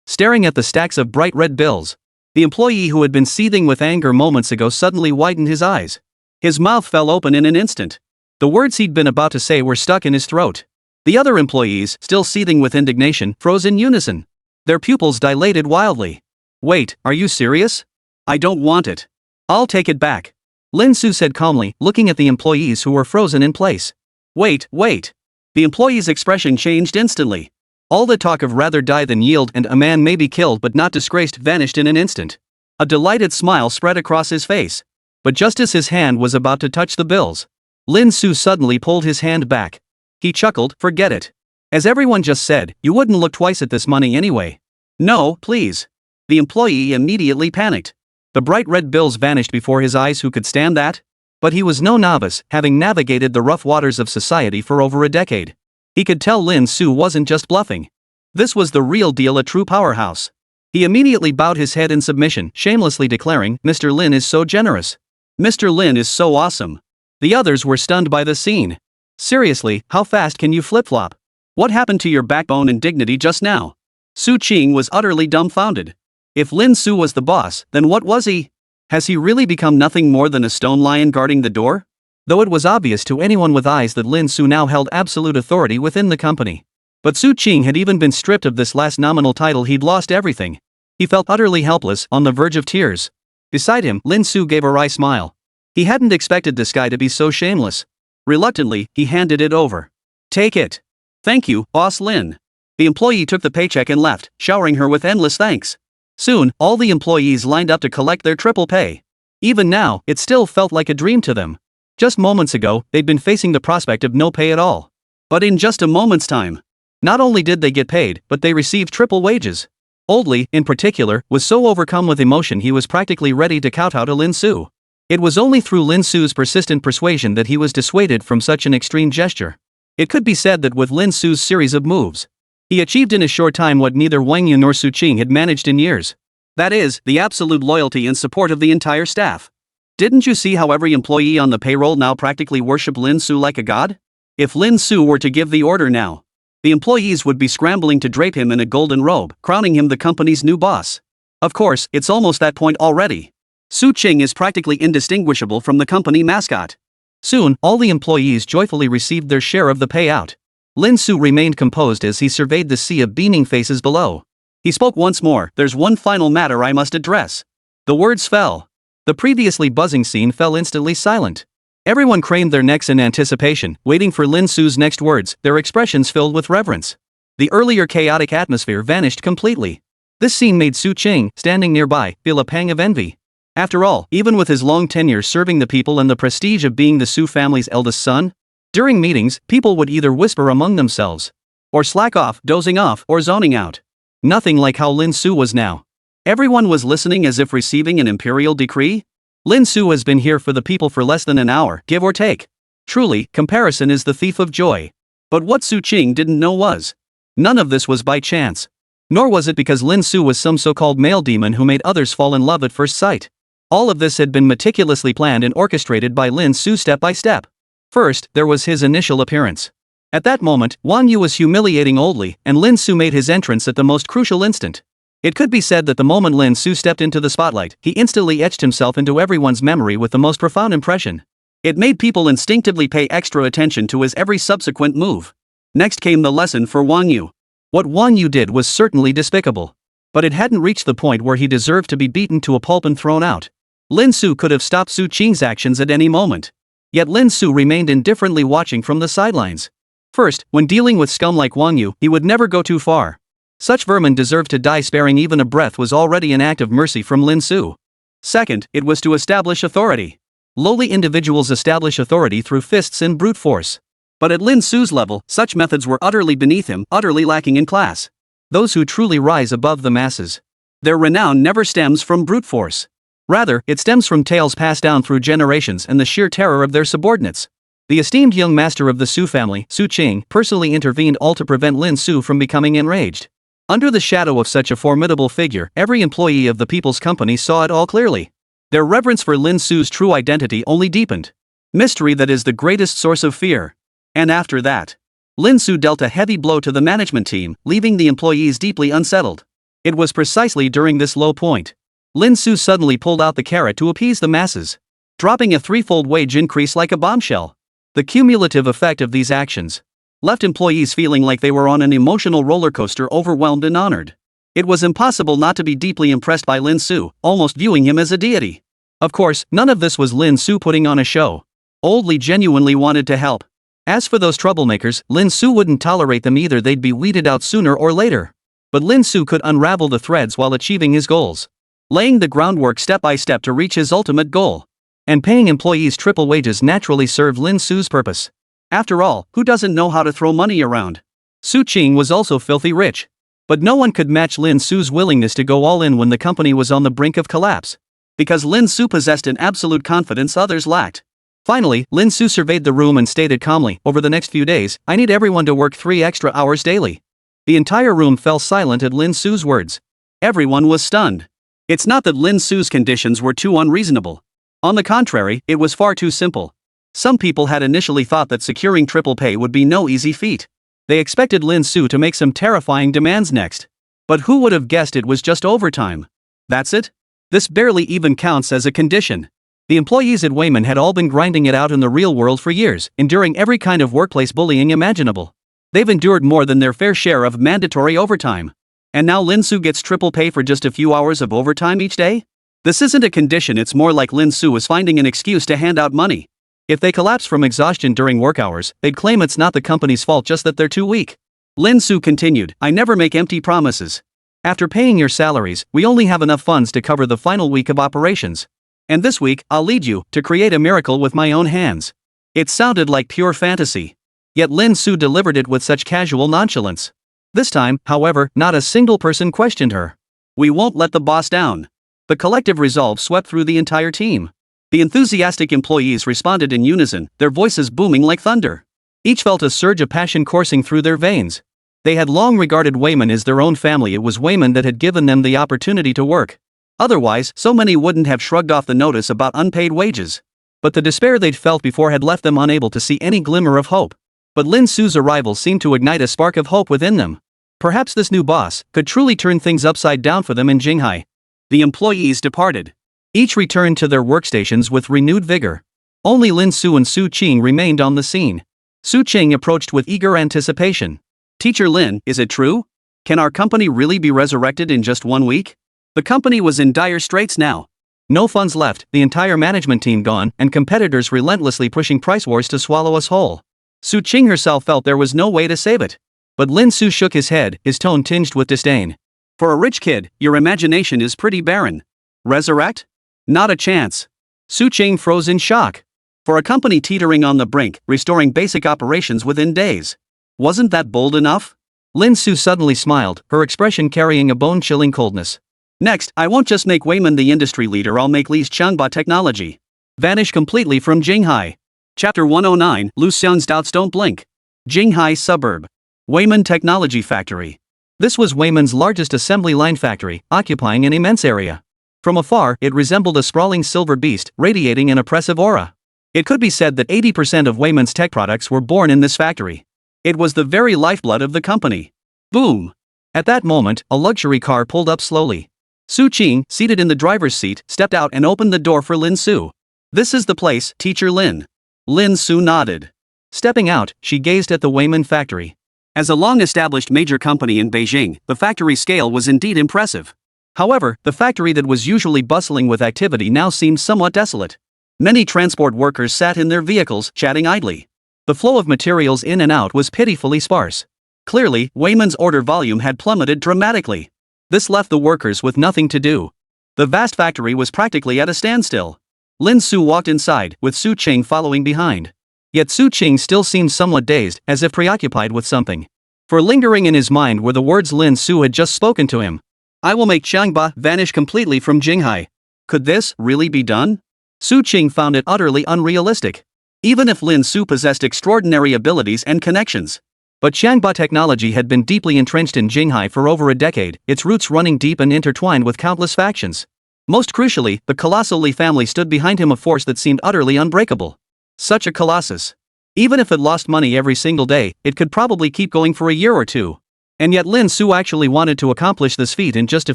Staring at the stacks of bright red bills, the employee who had been seething with anger moments ago suddenly widened his eyes. His mouth fell open in an instant. The words he'd been about to say were stuck in his throat. The other employees, still seething with indignation, froze in unison. Their pupils dilated wildly. Wait, are you serious? I don't want it. I'll take it back. Lin Su said calmly, looking at the employees who were frozen in place. Wait. The employee's expression changed instantly. All the talk of rather die than yield and a man may be killed but not disgraced vanished in an instant. A delighted smile spread across his face. But just as his hand was about to touch the bills, Lin Su suddenly pulled his hand back. He chuckled, forget it. As everyone just said, you wouldn't look twice at this money anyway. No, please. The employee immediately panicked. The bright red bills vanished before his eyes. Who could stand that? But he was no novice, having navigated the rough waters of society for over a decade. He could tell Lin Su wasn't just bluffing. This was the real deal, a true powerhouse. He immediately bowed his head in submission, shamelessly declaring, Mr. Lin is so generous. Mr. Lin is so awesome. The others were stunned by the scene. Seriously, how fast can you flip-flop? What happened to your backbone and dignity just now? Su Qing was utterly dumbfounded. If Lin Su was the boss, then what was he? Has he really become nothing more than a stone lion guarding the door? Though it was obvious to anyone with eyes that Lin Su now held absolute authority within the company. But Su Qing had even been stripped of this last nominal title. He'd lost everything. He felt utterly helpless, on the verge of tears. Beside him, Lin Su gave a wry smile. He hadn't expected this guy to be so shameless. Reluctantly, he handed it over. Take it. Thank you, Boss Lin. The employee took the paycheck and left, showering her with endless thanks. Soon, all the employees lined up to collect their triple pay. Even now, it still felt like a dream to them. Just moments ago, they'd been facing the prospect of no pay at all. But in just a moment's time, not only did they get paid, but they received triple wages. Oldly, in particular, was so overcome with emotion he was practically ready to kowtow to Lin Su. It was only through Lin Su's persistent persuasion that he was dissuaded from such an extreme gesture. It could be said that with Lin Su's series of moves, he achieved in a short time what neither Wang Yu nor Su Qing had managed in years. That is, the absolute loyalty and support of the entire staff. Didn't you see how every employee on the payroll now practically worship Lin Su like a god? If Lin Su were to give the order now, the employees would be scrambling to drape him in a golden robe, crowning him the company's new boss. Of course, it's almost that point already. Su Qing is practically indistinguishable from the company mascot. Soon, all the employees joyfully received their share of the payout. Lin Su remained composed as he surveyed the sea of beaming faces below. He spoke once more, "There's one final matter I must address." The words fell. The previously buzzing scene fell instantly silent. Everyone craned their necks in anticipation, waiting for Lin Su's next words, their expressions filled with reverence. The earlier chaotic atmosphere vanished completely. This scene made Su Qing, standing nearby, feel a pang of envy. After all, even with his long tenure serving the people and the prestige of being the Su family's eldest son, during meetings, people would either whisper among themselves, or slack off, dozing off, or zoning out. Nothing like how Lin Su was now. Everyone was listening as if receiving an imperial decree. Lin Su has been here for the people for less than an hour, give or take. Truly, comparison is the thief of joy. But what Su Qing didn't know was, none of this was by chance. Nor was it because Lin Su was some so-called male demon who made others fall in love at first sight. All of this had been meticulously planned and orchestrated by Lin Su step by step. First, there was his initial appearance. At that moment, Wang Yu was humiliating oldly, and Lin Su made his entrance at the most crucial instant. It could be said that the moment Lin Su stepped into the spotlight, he instantly etched himself into everyone's memory with the most profound impression. It made people instinctively pay extra attention to his every subsequent move. Next came the lesson for Wang Yu. What Wang Yu did was certainly despicable. But it hadn't reached the point where he deserved to be beaten to a pulp and thrown out. Lin Su could have stopped Su Qing's actions at any moment. Yet Lin Su remained indifferently watching from the sidelines. First, when dealing with scum like Wang Yu, he would never go too far. Such vermin deserved to die sparing even a breath was already an act of mercy from Lin Su. Second, it was to establish authority. Lowly individuals establish authority through fists and brute force. But at Lin Su's level, such methods were utterly beneath him, utterly lacking in class. Those who truly rise above the masses, their renown never stems from brute force. Rather, it stems from tales passed down through generations and the sheer terror of their subordinates. The esteemed young master of the Su family, Su Qing, personally intervened all to prevent Lin Su from becoming enraged. Under the shadow of such a formidable figure, every employee of the People's Company saw it all clearly. Their reverence for Lin Su's true identity only deepened. Mystery that is the greatest source of fear. And after that, Lin Su dealt a heavy blow to the management team, leaving the employees deeply unsettled. It was precisely during this low point, Lin Su suddenly pulled out the carrot to appease the masses, dropping a threefold wage increase like a bombshell. The cumulative effect of these actions left employees feeling like they were on an emotional roller coaster, overwhelmed and honored. It was impossible not to be deeply impressed by Lin Su, almost viewing him as a deity. Of course, none of this was Lin Su putting on a show. Oldly genuinely wanted to help. As for those troublemakers, Lin Su wouldn't tolerate them either, they'd be weeded out sooner or later. But Lin Su could unravel the threads while achieving his goals, laying the groundwork step by step to reach his ultimate goal. And paying employees triple wages naturally served Lin Su's purpose. After all, who doesn't know how to throw money around? Su Qing was also filthy rich. But no one could match Lin Su's willingness to go all in when the company was on the brink of collapse. Because Lin Su possessed an absolute confidence others lacked. Finally, Lin Su surveyed the room and stated calmly, "Over the next few days, I need everyone to work 3 extra hours daily." The entire room fell silent at Lin Su's words. Everyone was stunned. It's not that Lin Su's conditions were too unreasonable. On the contrary, it was far too simple. Some people had initially thought that securing triple pay would be no easy feat. They expected Lin Su to make some terrifying demands next. But who would have guessed it was just overtime? That's it? This barely even counts as a condition. The employees at Wayman had all been grinding it out in the real world for years, enduring every kind of workplace bullying imaginable. They've endured more than their fair share of mandatory overtime. And now Lin Su gets triple pay for just a few hours of overtime each day? This isn't a condition, it's more like Lin Su was finding an excuse to hand out money. If they collapse from exhaustion during work hours, they'd claim it's not the company's fault, just that they're too weak. Lin Su continued, I never make empty promises. After paying your salaries, we only have enough funds to cover the final week of operations. And this week, I'll lead you to create a miracle with my own hands. It sounded like pure fantasy. Yet Lin Su delivered it with such casual nonchalance. This time, however, not a single person questioned her. We won't let the boss down. The collective resolve swept through the entire team. The enthusiastic employees responded in unison, their voices booming like thunder. Each felt a surge of passion coursing through their veins. They had long regarded Wayman as their own family. It was Wayman that had given them the opportunity to work. Otherwise, so many wouldn't have shrugged off the notice about unpaid wages. But the despair they'd felt before had left them unable to see any glimmer of hope. But Lin Su's arrival seemed to ignite a spark of hope within them. Perhaps this new boss could truly turn things upside down for them in Jinghai. The employees departed. Each returned to their workstations with renewed vigor. Only Lin Su and Su Qing remained on the scene. Su Qing approached with eager anticipation. Teacher Lin, is it true? Can our company really be resurrected in just 1 week? The company was in dire straits now. No funds left, the entire management team gone, and competitors relentlessly pushing price wars to swallow us whole. Su Qing herself felt there was no way to save it. But Lin Su shook his head, his tone tinged with disdain. For a rich kid, your imagination is pretty barren. Resurrect? Not a chance. Su Qing froze in shock. For a company teetering on the brink, restoring basic operations within days. Wasn't that bold enough? Lin Su suddenly smiled, her expression carrying a bone-chilling coldness. Next, I won't just make Wayman the industry leader, I'll make Li's Changbao technology vanish completely from Jinghai. Chapter 109, Lu Xiang's doubts don't blink. Jinghai suburb. Wayman Technology Factory. This was Wayman's largest assembly line factory, occupying an immense area. From afar, it resembled a sprawling silver beast, radiating an oppressive aura. It could be said that 80% of Wayman's tech products were born in this factory. It was the very lifeblood of the company. Boom! At that moment, a luxury car pulled up slowly. Su Qing, seated in the driver's seat, stepped out and opened the door for Lin Su. This is the place, Teacher Lin. Lin Su nodded. Stepping out, she gazed at the Wayman factory. As a long-established major company in Beijing, the factory scale was indeed impressive. However, the factory that was usually bustling with activity now seemed somewhat desolate. Many transport workers sat in their vehicles, chatting idly. The flow of materials in and out was pitifully sparse. Clearly, Wayman's order volume had plummeted dramatically. This left the workers with nothing to do. The vast factory was practically at a standstill. Lin Su walked inside, with Su Qing following behind. Yet Su Qing still seemed somewhat dazed, as if preoccupied with something. For lingering in his mind were the words Lin Su had just spoken to him. I will make Changbao vanish completely from Jinghai. Could this really be done? Su Qing found it utterly unrealistic. Even if Lin Su possessed extraordinary abilities and connections. But Changbao technology had been deeply entrenched in Jinghai for over a decade, its roots running deep and intertwined with countless factions. Most crucially, the colossal Li family stood behind him, a force that seemed utterly unbreakable. Such a colossus. Even if it lost money every single day, it could probably keep going for a year or two. And yet Lin Su actually wanted to accomplish this feat in just a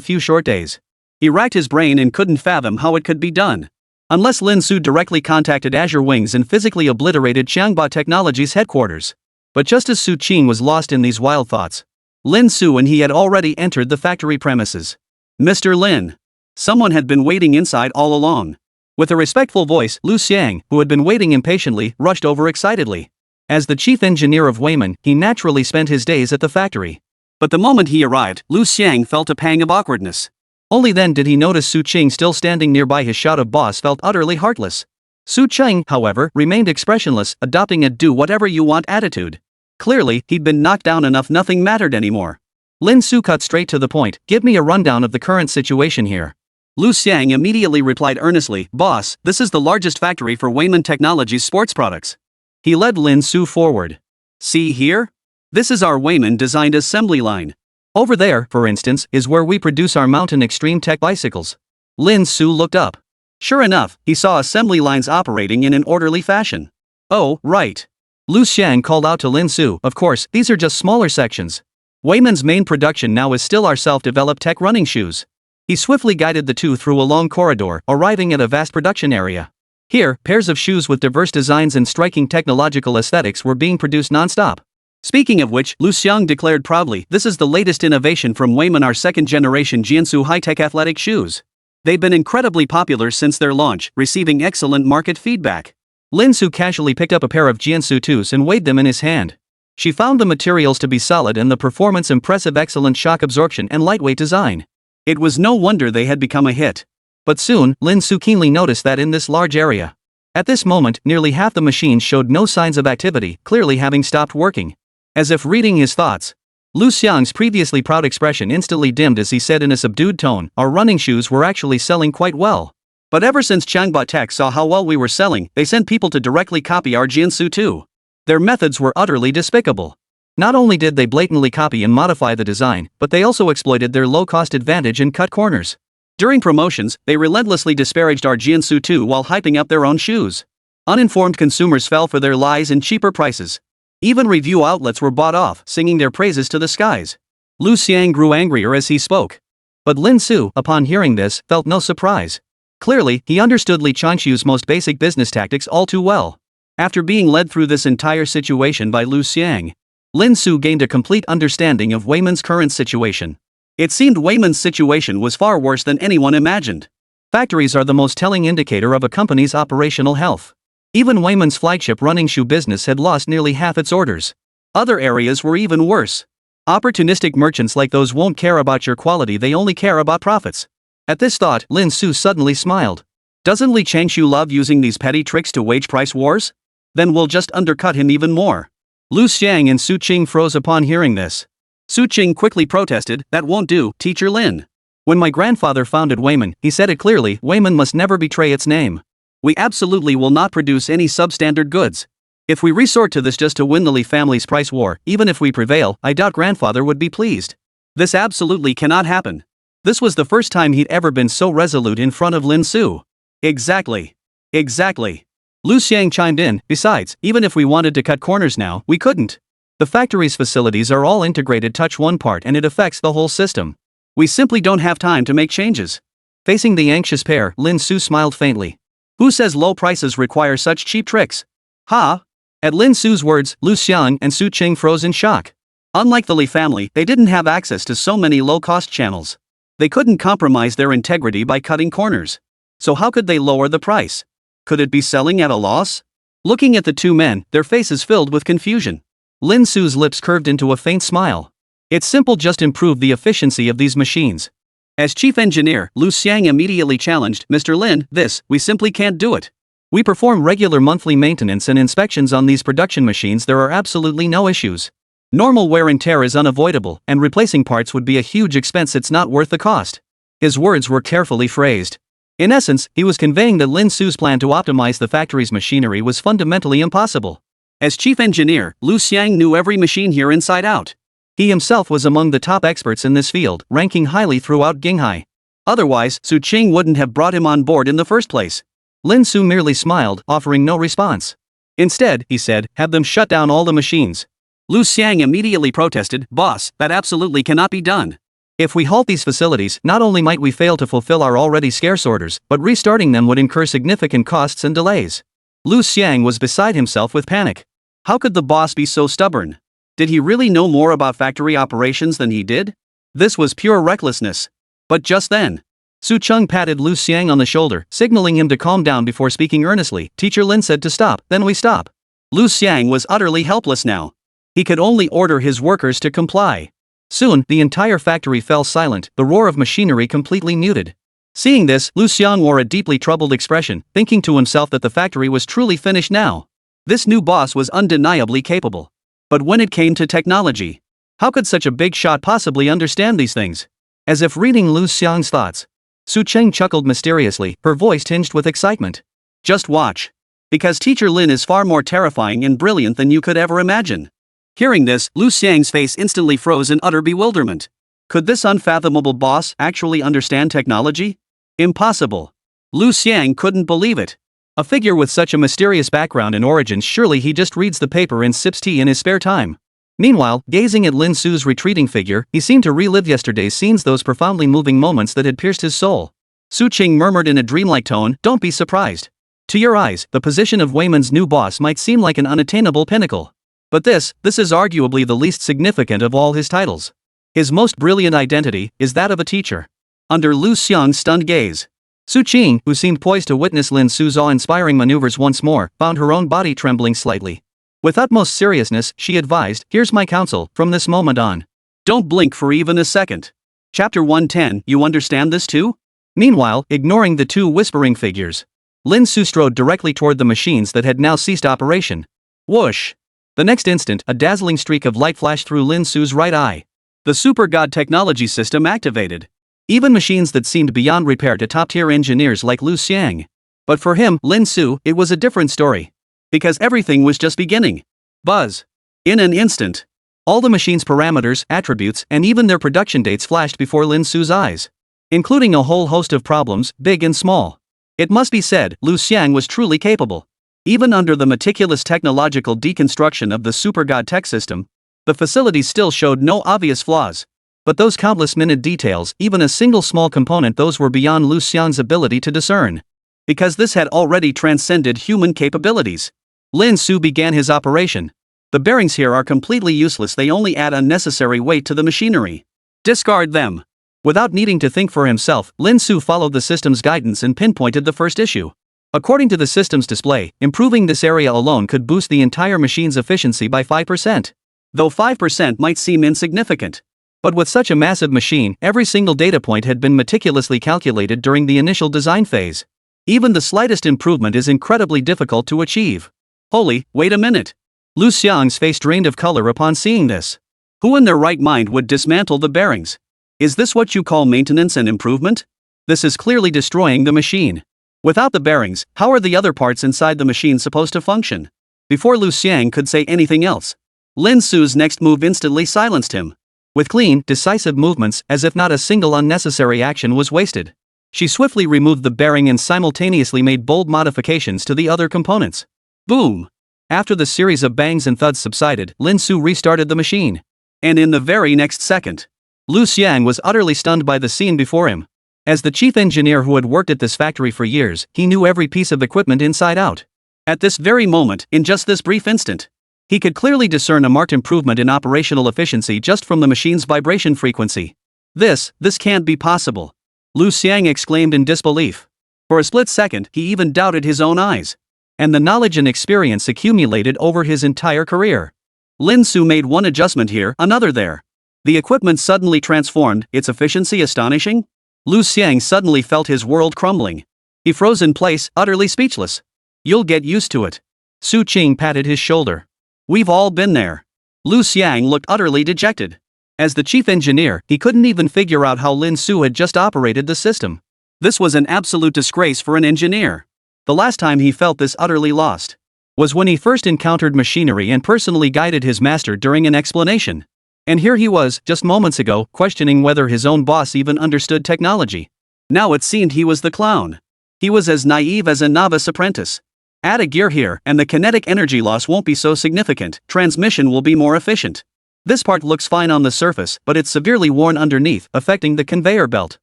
few short days. He racked his brain and couldn't fathom how it could be done. Unless Lin Su directly contacted Azure Wings and physically obliterated Changbao Technology's headquarters. But just as Su Qing was lost in these wild thoughts, Lin Su and he had already entered the factory premises. Mr. Lin. Someone had been waiting inside all along. With a respectful voice, Lu Xiang, who had been waiting impatiently, rushed over excitedly. As the chief engineer of Wayman, he naturally spent his days at the factory. But the moment he arrived, Lu Xiang felt a pang of awkwardness. Only then did he notice Su Qing still standing nearby. His shout of boss felt utterly heartless. Su Qing, however, remained expressionless, adopting a do-whatever-you-want attitude. Clearly, he'd been knocked down enough, nothing mattered anymore. Lin Su cut straight to the point. Give me a rundown of the current situation here. Lu Xiang immediately replied earnestly, Boss, this is the largest factory for Wayman Technology's sports products. He led Lin Su forward. See here? This is our Wayman-designed assembly line. Over there, for instance, is where we produce our Mountain Extreme Tech bicycles. Lin Su looked up. Sure enough, he saw assembly lines operating in an orderly fashion. Oh, right. Lu Xiang called out to Lin Su, of course, these are just smaller sections. Wayman's main production now is still our self-developed tech running shoes. He swiftly guided the two through a long corridor, arriving at a vast production area. Here, pairs of shoes with diverse designs and striking technological aesthetics were being produced non-stop. Speaking of which, Lu Xiang declared proudly, this is the latest innovation from Wayman, our second-generation Jiansu high-tech athletic shoes. They've been incredibly popular since their launch, receiving excellent market feedback. Lin Su casually picked up a pair of Jiansu 2s and weighed them in his hand. She found the materials to be solid and the performance impressive, excellent shock absorption and lightweight design. It was no wonder they had become a hit. But soon, Lin Su keenly noticed that in this large area. At this moment, nearly half the machines showed no signs of activity, clearly having stopped working. As if reading his thoughts, Lu Xiang's previously proud expression instantly dimmed as he said in a subdued tone, "Our running shoes were actually selling quite well. But ever since Changhua Tech saw how well we were selling, they sent people to directly copy our Jiansu 2. Their methods were utterly despicable. Not only did they blatantly copy and modify the design, but they also exploited their low-cost advantage and cut corners. During promotions, they relentlessly disparaged our Jiansu 2 while hyping up their own shoes. Uninformed consumers fell for their lies and cheaper prices. Even review outlets were bought off, singing their praises to the skies." Lu Xiang grew angrier as he spoke. But Lin Su, upon hearing this, felt no surprise. Clearly, he understood Li Changshu's most basic business tactics all too well. After being led through this entire situation by Lu Xiang, Lin Su gained a complete understanding of Weiman's current situation. It seemed Weiman's situation was far worse than anyone imagined. Factories are the most telling indicator of a company's operational health. Even Weiman's flagship running shoe business had lost nearly half its orders. Other areas were even worse. Opportunistic merchants like those won't care about your quality, they only care about profits. At this thought, Lin Su suddenly smiled. Doesn't Li Changshu love using these petty tricks to wage price wars? Then we'll just undercut him even more. Lu Xiang and Su Qing froze upon hearing this. Su Qing quickly protested, "That won't do, Teacher Lin. When my grandfather founded Weiman, he said it clearly, Weiman must never betray its name. We absolutely will not produce any substandard goods. If we resort to this just to win the Li family's price war, even if we prevail, I doubt grandfather would be pleased. This absolutely cannot happen." This was the first time he'd ever been so resolute in front of Lin Su. Exactly. Lu Xiang chimed in, "Besides, even if we wanted to cut corners now, we couldn't. The factory's facilities are all integrated, touch one part and it affects the whole system. We simply don't have time to make changes." Facing the anxious pair, Lin Su smiled faintly. "Who says low prices require such cheap tricks?" "Ha!" At Lin Su's words, Lu Xiang and Su Qing froze in shock. Unlike the Li family, they didn't have access to so many low-cost channels. They couldn't compromise their integrity by cutting corners. So how could they lower the price? Could it be selling at a loss? Looking at the two men, their faces filled with confusion. Lin Su's lips curved into a faint smile. It's simple, just improve the efficiency of these machines. As chief engineer, Lu Xiang immediately challenged, "Mr. Lin, we simply can't do it. We perform regular monthly maintenance and inspections on these production machines, there are absolutely no issues. Normal wear and tear is unavoidable, and replacing parts would be a huge expense, it's not worth the cost." His words were carefully phrased. In essence, he was conveying that Lin Su's plan to optimize the factory's machinery was fundamentally impossible. As chief engineer, Lu Xiang knew every machine here inside out. He himself was among the top experts in this field, ranking highly throughout Qinghai. Otherwise, Su Qing wouldn't have brought him on board in the first place. Lin Su merely smiled, offering no response. Instead, he said, "Have them shut down all the machines." Lu Xiang immediately protested, "Boss, that absolutely cannot be done. If we halt these facilities, not only might we fail to fulfill our already scarce orders, but restarting them would incur significant costs and delays." Lu Xiang was beside himself with panic. How could the boss be so stubborn? Did he really know more about factory operations than he did? This was pure recklessness. But just then, Su Chung patted Lu Xiang on the shoulder, signaling him to calm down before speaking earnestly. "Teacher Lin said to stop, then we stop." Lu Xiang was utterly helpless now. He could only order his workers to comply. Soon, the entire factory fell silent, the roar of machinery completely muted. Seeing this, Lu Xiang wore a deeply troubled expression, thinking to himself that the factory was truly finished now. This new boss was undeniably capable. But when it came to technology, how could such a big shot possibly understand these things? As if reading Lu Xiang's thoughts, Su Cheng chuckled mysteriously, her voice tinged with excitement. "Just watch. Because Teacher Lin is far more terrifying and brilliant than you could ever imagine." Hearing this, Lu Xiang's face instantly froze in utter bewilderment. Could this unfathomable boss actually understand technology? Impossible. Lu Xiang couldn't believe it. A figure with such a mysterious background and origins, surely he just reads the paper and sips tea in his spare time. Meanwhile, gazing at Lin Su's retreating figure, he seemed to relive yesterday's scenes, those profoundly moving moments that had pierced his soul. Su Qing murmured in a dreamlike tone, "Don't be surprised. To your eyes, the position of Weiman's new boss might seem like an unattainable pinnacle. But this is arguably the least significant of all his titles. His most brilliant identity is that of a teacher." Under Lu Xiang's stunned gaze, Su Qing, who seemed poised to witness Lin Su's awe-inspiring maneuvers once more, found her own body trembling slightly. With utmost seriousness, she advised, "Here's my counsel, from this moment on. Don't blink for even a second." Chapter 110, you understand this too? Meanwhile, ignoring the two whispering figures, Lin Su strode directly toward the machines that had now ceased operation. Whoosh! The next instant, a dazzling streak of light flashed through Lin Su's right eye. The Super God technology system activated. Even machines that seemed beyond repair to top-tier engineers like Lu Xiang. But for him, Lin Su, it was a different story. Because everything was just beginning. Buzz! In an instant, all the machine's parameters, attributes, and even their production dates flashed before Lin Su's eyes. Including a whole host of problems, big and small. It must be said, Lu Xiang was truly capable. Even under the meticulous technological deconstruction of the Super God tech system, the facilities still showed no obvious flaws. But those countless minute details, even a single small component, those were beyond Lu Xiang's ability to discern. Because this had already transcended human capabilities. Lin Su began his operation. The bearings here are completely useless, they only add unnecessary weight to the machinery. Discard them. Without needing to think for himself, Lin Su followed the system's guidance and pinpointed the first issue. According to the system's display, improving this area alone could boost the entire machine's efficiency by 5%. Though 5% might seem insignificant. But with such a massive machine, every single data point had been meticulously calculated during the initial design phase. Even the slightest improvement is incredibly difficult to achieve. Holy, wait a minute. Lu Xiang's face drained of color upon seeing this. Who in their right mind would dismantle the bearings? Is this what you call maintenance and improvement? This is clearly destroying the machine. Without the bearings, how are the other parts inside the machine supposed to function? Before Lu Xiang could say anything else, Lin Su's next move instantly silenced him. With clean, decisive movements, as if not a single unnecessary action was wasted, she swiftly removed the bearing and simultaneously made bold modifications to the other components. Boom! After the series of bangs and thuds subsided, Lin Su restarted the machine. And in the very next second, Lu Xiang was utterly stunned by the scene before him. As the chief engineer who had worked at this factory for years, he knew every piece of equipment inside out. At this very moment, in just this brief instant, he could clearly discern a marked improvement in operational efficiency just from the machine's vibration frequency. This can't be possible. Lu Xiang exclaimed in disbelief. For a split second, he even doubted his own eyes. And the knowledge and experience accumulated over his entire career. Lin Su made one adjustment here, another there. The equipment suddenly transformed, its efficiency astonishing. Lu Xiang suddenly felt his world crumbling. He froze in place, utterly speechless. You'll get used to it. Su Qing patted his shoulder. We've all been there. Lu Xiang looked utterly dejected. As the chief engineer, he couldn't even figure out how Lin Su had just operated the system. This was an absolute disgrace for an engineer. The last time he felt this utterly lost was when he first encountered machinery and personally guided his master during an explanation. And here he was, just moments ago, questioning whether his own boss even understood technology. Now it seemed he was the clown. He was as naive as a novice apprentice. Add a gear here, and the kinetic energy loss won't be so significant, transmission will be more efficient. This part looks fine on the surface, but it's severely worn underneath, affecting the conveyor belt.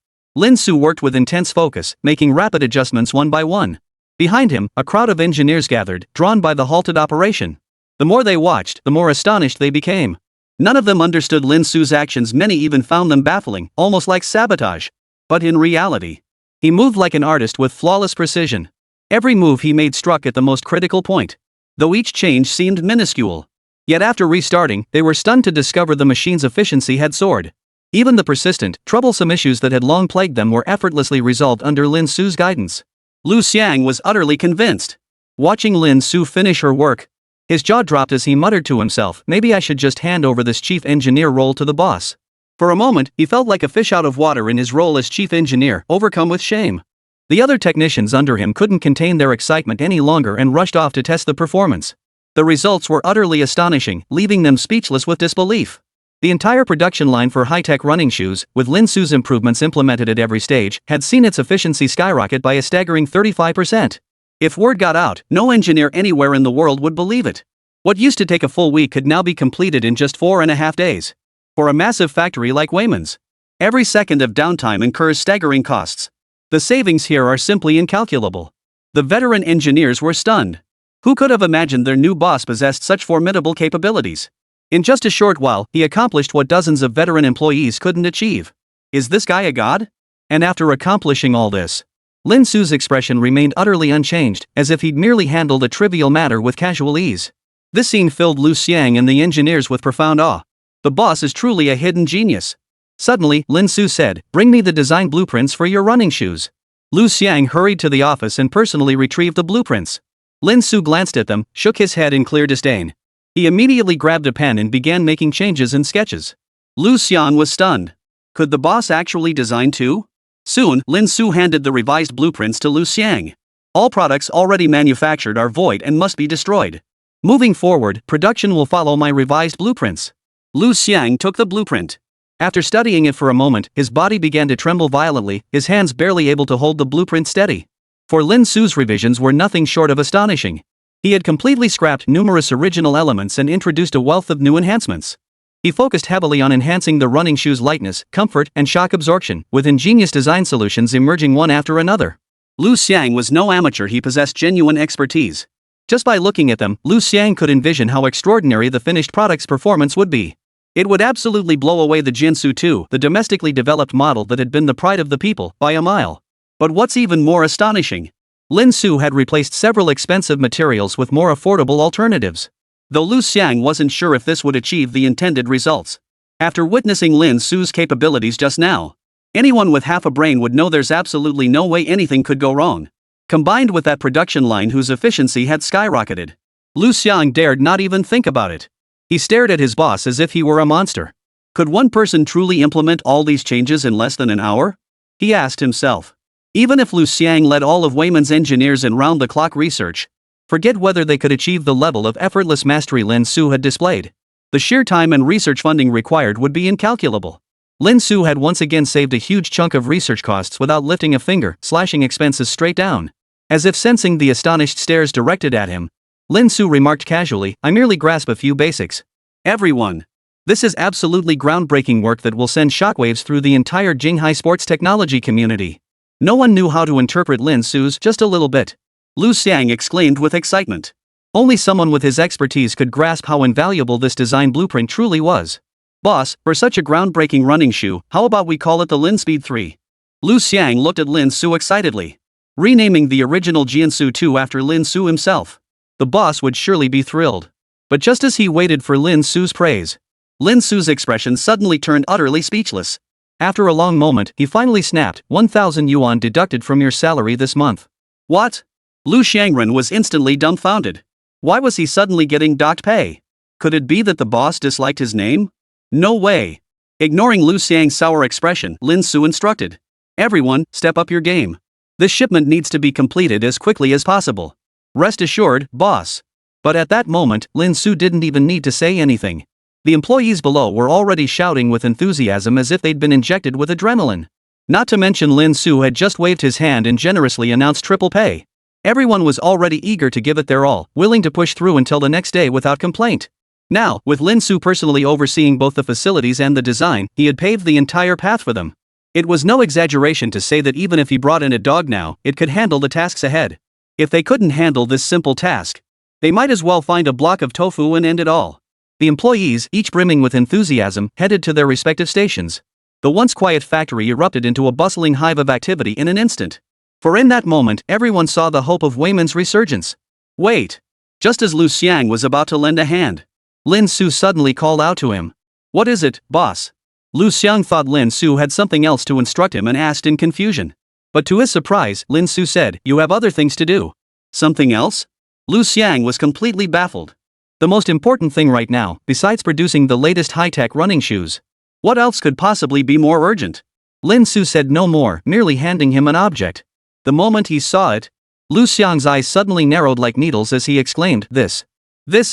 Lin Su worked with intense focus, making rapid adjustments one by one. Behind him, a crowd of engineers gathered, drawn by the halted operation. The more they watched, the more astonished they became. None of them understood Lin Su's actions, many even found them baffling, almost like sabotage. But in reality, he moved like an artist with flawless precision. Every move he made struck at the most critical point. Though each change seemed minuscule. Yet after restarting, they were stunned to discover the machine's efficiency had soared. Even the persistent, troublesome issues that had long plagued them were effortlessly resolved under Lin Su's guidance. Lu Xiang was utterly convinced. Watching Lin Su finish her work, his jaw dropped as he muttered to himself, maybe I should just hand over this chief engineer role to the boss. For a moment, he felt like a fish out of water in his role as chief engineer, overcome with shame. The other technicians under him couldn't contain their excitement any longer and rushed off to test the performance. The results were utterly astonishing, leaving them speechless with disbelief. The entire production line for high-tech running shoes, with Lin Su's improvements implemented at every stage, had seen its efficiency skyrocket by a staggering 35%. If word got out, no engineer anywhere in the world would believe it. What used to take a full week could now be completed in just 4.5 days. For a massive factory like Wayman's, every second of downtime incurs staggering costs. The savings here are simply incalculable. The veteran engineers were stunned. Who could have imagined their new boss possessed such formidable capabilities? In just a short while, he accomplished what dozens of veteran employees couldn't achieve. Is this guy a god? And after accomplishing all this, Lin Su's expression remained utterly unchanged, as if he'd merely handled a trivial matter with casual ease. This scene filled Lu Xiang and the engineers with profound awe. The boss is truly a hidden genius. Suddenly, Lin Su said, "Bring me the design blueprints for your running shoes." Lu Xiang hurried to the office and personally retrieved the blueprints. Lin Su glanced at them, shook his head in clear disdain. He immediately grabbed a pen and began making changes and sketches. Lu Xiang was stunned. Could the boss actually design too? Soon, Lin Su handed the revised blueprints to Lu Xiang. All products already manufactured are void and must be destroyed. Moving forward, production will follow my revised blueprints. Lu Xiang took the blueprint. After studying it for a moment, his body began to tremble violently, his hands barely able to hold the blueprint steady. For Lin Su's revisions were nothing short of astonishing. He had completely scrapped numerous original elements and introduced a wealth of new enhancements. He focused heavily on enhancing the running shoe's lightness, comfort, and shock absorption, with ingenious design solutions emerging one after another. Lu Xiang was no amateur, he possessed genuine expertise. Just by looking at them, Lu Xiang could envision how extraordinary the finished product's performance would be. It would absolutely blow away the Jinsu 2, the domestically developed model that had been the pride of the people, by a mile. But what's even more astonishing? Lin Su had replaced several expensive materials with more affordable alternatives. Though Lu Xiang wasn't sure if this would achieve the intended results. After witnessing Lin Su's capabilities just now, anyone with half a brain would know there's absolutely no way anything could go wrong. Combined with that production line whose efficiency had skyrocketed, Lu Xiang dared not even think about it. He stared at his boss as if he were a monster. Could one person truly implement all these changes in less than an hour? He asked himself. Even if Lu Xiang led all of Wayman's engineers in round-the-clock research, forget whether they could achieve the level of effortless mastery Lin Su had displayed. The sheer time and research funding required would be incalculable. Lin Su had once again saved a huge chunk of research costs without lifting a finger, slashing expenses straight down. As if sensing the astonished stares directed at him, Lin Su remarked casually, "I merely grasp a few basics." Everyone. This is absolutely groundbreaking work that will send shockwaves through the entire Jinghai sports technology community. No one knew how to interpret Lin Su's just a little bit. Lu Xiang exclaimed with excitement. Only someone with his expertise could grasp how invaluable this design blueprint truly was. "Boss, for such a groundbreaking running shoe, how about we call it the Lin Speed 3? Lu Xiang looked at Lin Su excitedly. Renaming the original Jiansu 2 after Lin Su himself. The boss would surely be thrilled. But just as he waited for Lin Su's praise, Lin Su's expression suddenly turned utterly speechless. After a long moment, he finally snapped, 1,000 yuan deducted from your salary this month." What? Lu Xiangren was instantly dumbfounded. Why was he suddenly getting docked pay? Could it be that the boss disliked his name? No way. Ignoring Lu Xiang's sour expression, Lin Su instructed. "Everyone, step up your game. This shipment needs to be completed as quickly as possible. Rest assured, boss." But at that moment, Lin Su didn't even need to say anything. The employees below were already shouting with enthusiasm as if they'd been injected with adrenaline. Not to mention Lin Su had just waved his hand and generously announced triple pay. Everyone was already eager to give it their all, willing to push through until the next day without complaint. Now, with Lin Su personally overseeing both the facilities and the design, he had paved the entire path for them. It was no exaggeration to say that even if he brought in a dog now, it could handle the tasks ahead. If they couldn't handle this simple task, they might as well find a block of tofu and end it all. The employees, each brimming with enthusiasm, headed to their respective stations. The once quiet factory erupted into a bustling hive of activity in an instant. For in that moment, everyone saw the hope of Wayman's resurgence. Wait! Just as Lu Xiang was about to lend a hand, Lin Su suddenly called out to him. "What is it, boss?" Lu Xiang thought Lin Su had something else to instruct him and asked in confusion. But to his surprise, Lin Su said, "You have other things to do." "Something else?" Lu Xiang was completely baffled. "The most important thing right now, besides producing the latest high-tech running shoes. What else could possibly be more urgent?" Lin Su said no more, merely handing him an object. The moment he saw it, Lu Xiang's eyes suddenly narrowed like needles as he exclaimed, This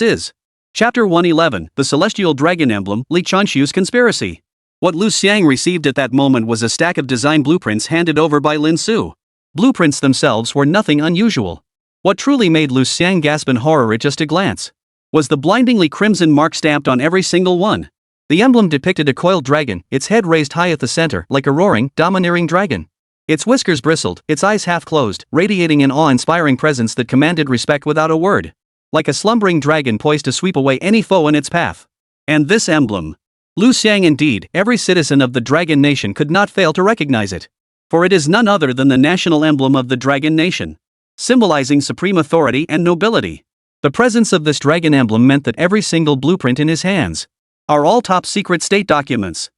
is Chapter 111, The Celestial Dragon Emblem, Li Chunshu's Conspiracy. What Lu Xiang received at that moment was a stack of design blueprints handed over by Lin Su. Blueprints themselves were nothing unusual. What truly made Lu Xiang gasp in horror at just a glance was the blindingly crimson mark stamped on every single one. The emblem depicted a coiled dragon, its head raised high at the center, like a roaring, domineering dragon. Its whiskers bristled, its eyes half closed, radiating an awe-inspiring presence that commanded respect without a word. Like a slumbering dragon poised to sweep away any foe in its path. And this emblem. Lu Xiang indeed, every citizen of the Dragon Nation could not fail to recognize it. for it is none other than the national emblem of the Dragon Nation, symbolizing supreme authority and nobility. The presence of this dragon emblem meant that every single blueprint in his hands are all top secret state documents.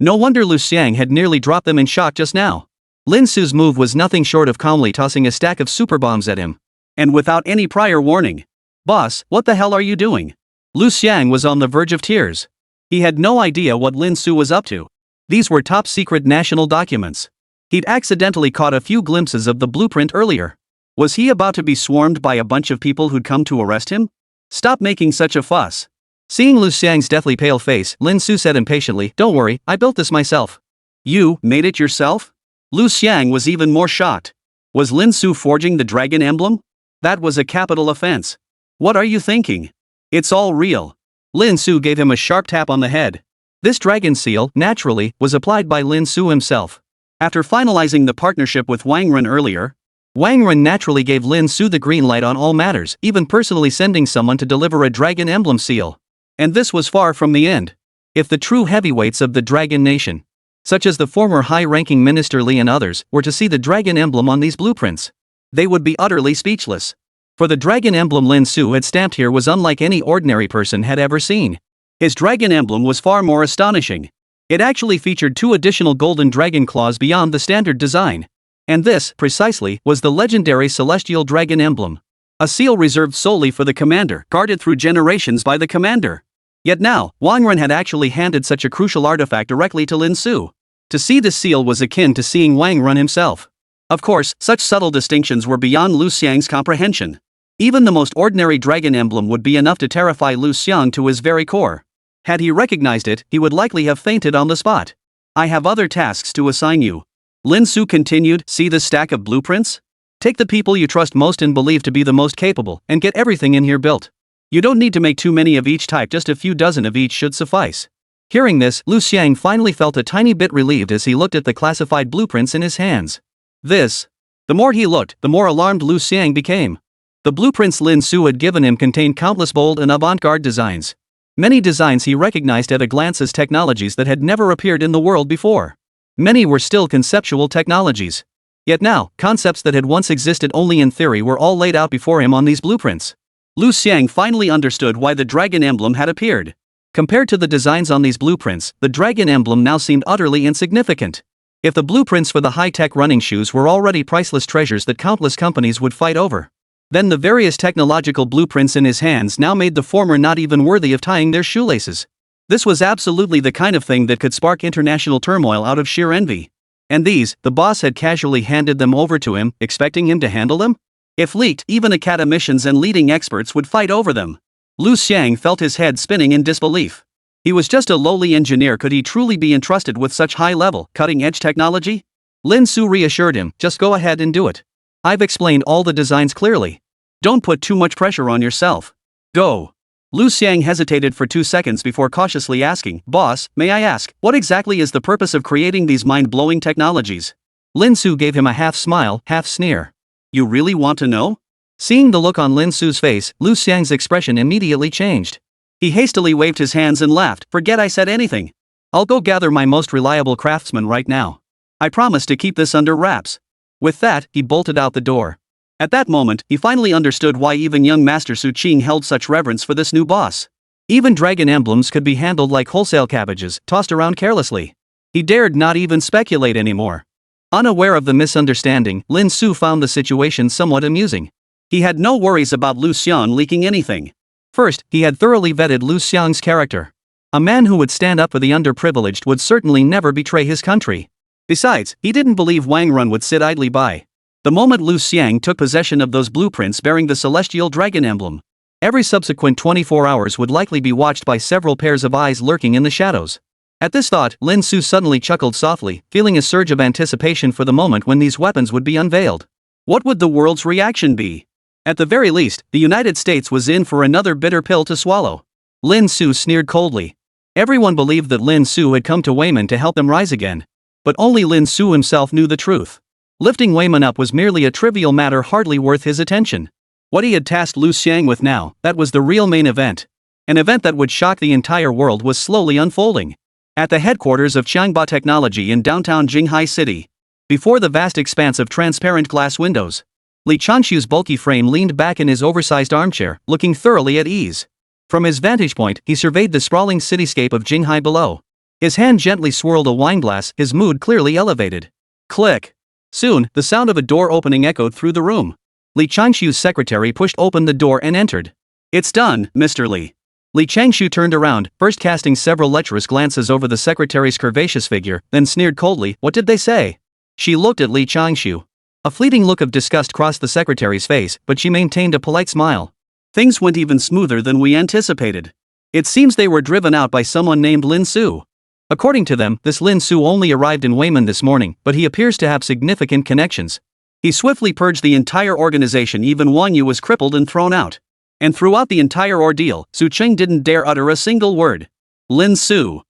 No wonder Lu Xiang had nearly dropped them in shock just now. Lin Su's move was nothing short of calmly tossing a stack of super bombs at him. And without any prior warning. "Boss, what the hell are you doing?" Lu Xiang was on the verge of tears. He had no idea what Lin Su was up to. These were top secret national documents. He'd accidentally caught a few glimpses of the blueprint earlier. Was he about to be swarmed by a bunch of people who'd come to arrest him? Stop making such a fuss. Seeing Lu Xiang's deathly pale face, Lin Su said impatiently, "Don't worry, I built this myself." You made it yourself? Lu Xiang was even more shocked. Was Lin Su forging the dragon emblem? That was a capital offense. What are you thinking? It's all real. Lin Su gave him a sharp tap on the head. This dragon seal, naturally, was applied by Lin Su himself. After finalizing the partnership with Wang Ren earlier, Wang Ren naturally gave Lin Su the green light on all matters, even personally sending someone to deliver a dragon emblem seal. And this was far from the end. If the true heavyweights of the Dragon Nation, such as the former high-ranking Minister Li and others, were to see the dragon emblem on these blueprints, they would be utterly speechless. For the dragon emblem Lin Su had stamped here was unlike any ordinary person had ever seen. His dragon emblem was far more astonishing. It actually featured 2 additional golden dragon claws beyond the standard design. And this, precisely, was the legendary celestial dragon emblem. A seal reserved solely for the commander, guarded through generations by the commander. Yet now, Wang Ren had actually handed such a crucial artifact directly to Lin Su. To see this seal was akin to seeing Wang Ren himself. Of course, such subtle distinctions were beyond Lu Xiang's comprehension. Even the most ordinary dragon emblem would be enough to terrify Lu Xiang to his very core. Had he recognized it, he would likely have fainted on the spot. "I have other tasks to assign you," Lin Su continued. "See this stack of blueprints? Take the people you trust most and believe to be the most capable, and get everything in here built. You don't need to make too many of each type, just a few dozen of each should suffice." Hearing this, Lu Xiang finally felt a tiny bit relieved as he looked at the classified blueprints in his hands. The more he looked, the more alarmed Lu Xiang became. The blueprints Lin Su had given him contained countless bold and avant-garde designs. Many designs he recognized at a glance as technologies that had never appeared in the world before. Many were still conceptual technologies. Yet now, concepts that had once existed only in theory were all laid out before him on these blueprints. Lu Xiang finally understood why the dragon emblem had appeared. Compared to the designs on these blueprints, the dragon emblem now seemed utterly insignificant. If the blueprints for the high-tech running shoes were already priceless treasures that countless companies would fight over, then the various technological blueprints in his hands now made the former not even worthy of tying their shoelaces. This was absolutely the kind of thing that could spark international turmoil out of sheer envy. And these, the boss had casually handed them over to him, expecting him to handle them? If leaked, even academicians and leading experts would fight over them. Lu Xiang felt his head spinning in disbelief. He was just a lowly engineer. Could he truly be entrusted with such high-level, cutting-edge technology? Lin Su reassured him, "Just go ahead and do it. I've explained all the designs clearly. Don't put too much pressure on yourself. Go." Lu Xiang hesitated for 2 seconds before cautiously asking, "Boss, may I ask, what exactly is the purpose of creating these mind-blowing technologies?" Lin Su gave him a half-smile, half-sneer. "You really want to know?" Seeing the look on Lin Su's face, Lu Xiang's expression immediately changed. He hastily waved his hands and laughed, "Forget I said anything. I'll go gather my most reliable craftsmen right now. I promise to keep this under wraps." With that, he bolted out the door. At that moment, he finally understood why even young Master Su Qing held such reverence for this new boss. Even dragon emblems could be handled like wholesale cabbages, tossed around carelessly. He dared not even speculate anymore. Unaware of the misunderstanding, Lin Su found the situation somewhat amusing. He had no worries about Lu Xiang leaking anything. First, he had thoroughly vetted Lu Xiang's character. A man who would stand up for the underprivileged would certainly never betray his country. Besides, he didn't believe Wang Ren would sit idly by. The moment Lu Xiang took possession of those blueprints bearing the celestial dragon emblem, every subsequent 24 hours would likely be watched by several pairs of eyes lurking in the shadows. At this thought, Lin Su suddenly chuckled softly, feeling a surge of anticipation for the moment when these weapons would be unveiled. What would the world's reaction be? At the very least, the United States was in for another bitter pill to swallow. Lin Su sneered coldly. Everyone believed that Lin Su had come to Wayman to help them rise again. But only Lin Su himself knew the truth. Lifting Wayman up was merely a trivial matter hardly worth his attention. What he had tasked Lu Xiang with now, that was the real main event. An event that would shock the entire world was slowly unfolding. At the headquarters of Qiangba Technology in downtown Jinghai City, Before the vast expanse of transparent glass windows, Li Changshu's bulky frame leaned back in his oversized armchair, looking thoroughly at ease. From his vantage point, he surveyed the sprawling cityscape of Jinghai below. His hand gently swirled a wineglass, his mood clearly elevated. Click. Soon, the sound of a door opening echoed through the room. Li Changshu's secretary pushed open the door and entered. "It's done, Mr. Li." Li Changshu turned around, first casting several lecherous glances over the secretary's curvaceous figure, then sneered coldly, "What did they say?" She looked at Li Changshu. A fleeting look of disgust crossed the secretary's face, but she maintained a polite smile. "Things went even smoother than we anticipated. It seems they were driven out by someone named Lin Su. According to them, this Lin Su only arrived in Wayman this morning, but he appears to have significant connections. He swiftly purged the entire organization. Even Wang Yu was crippled and thrown out. And throughout the entire ordeal, Su Cheng didn't dare utter a single word. Lin Su.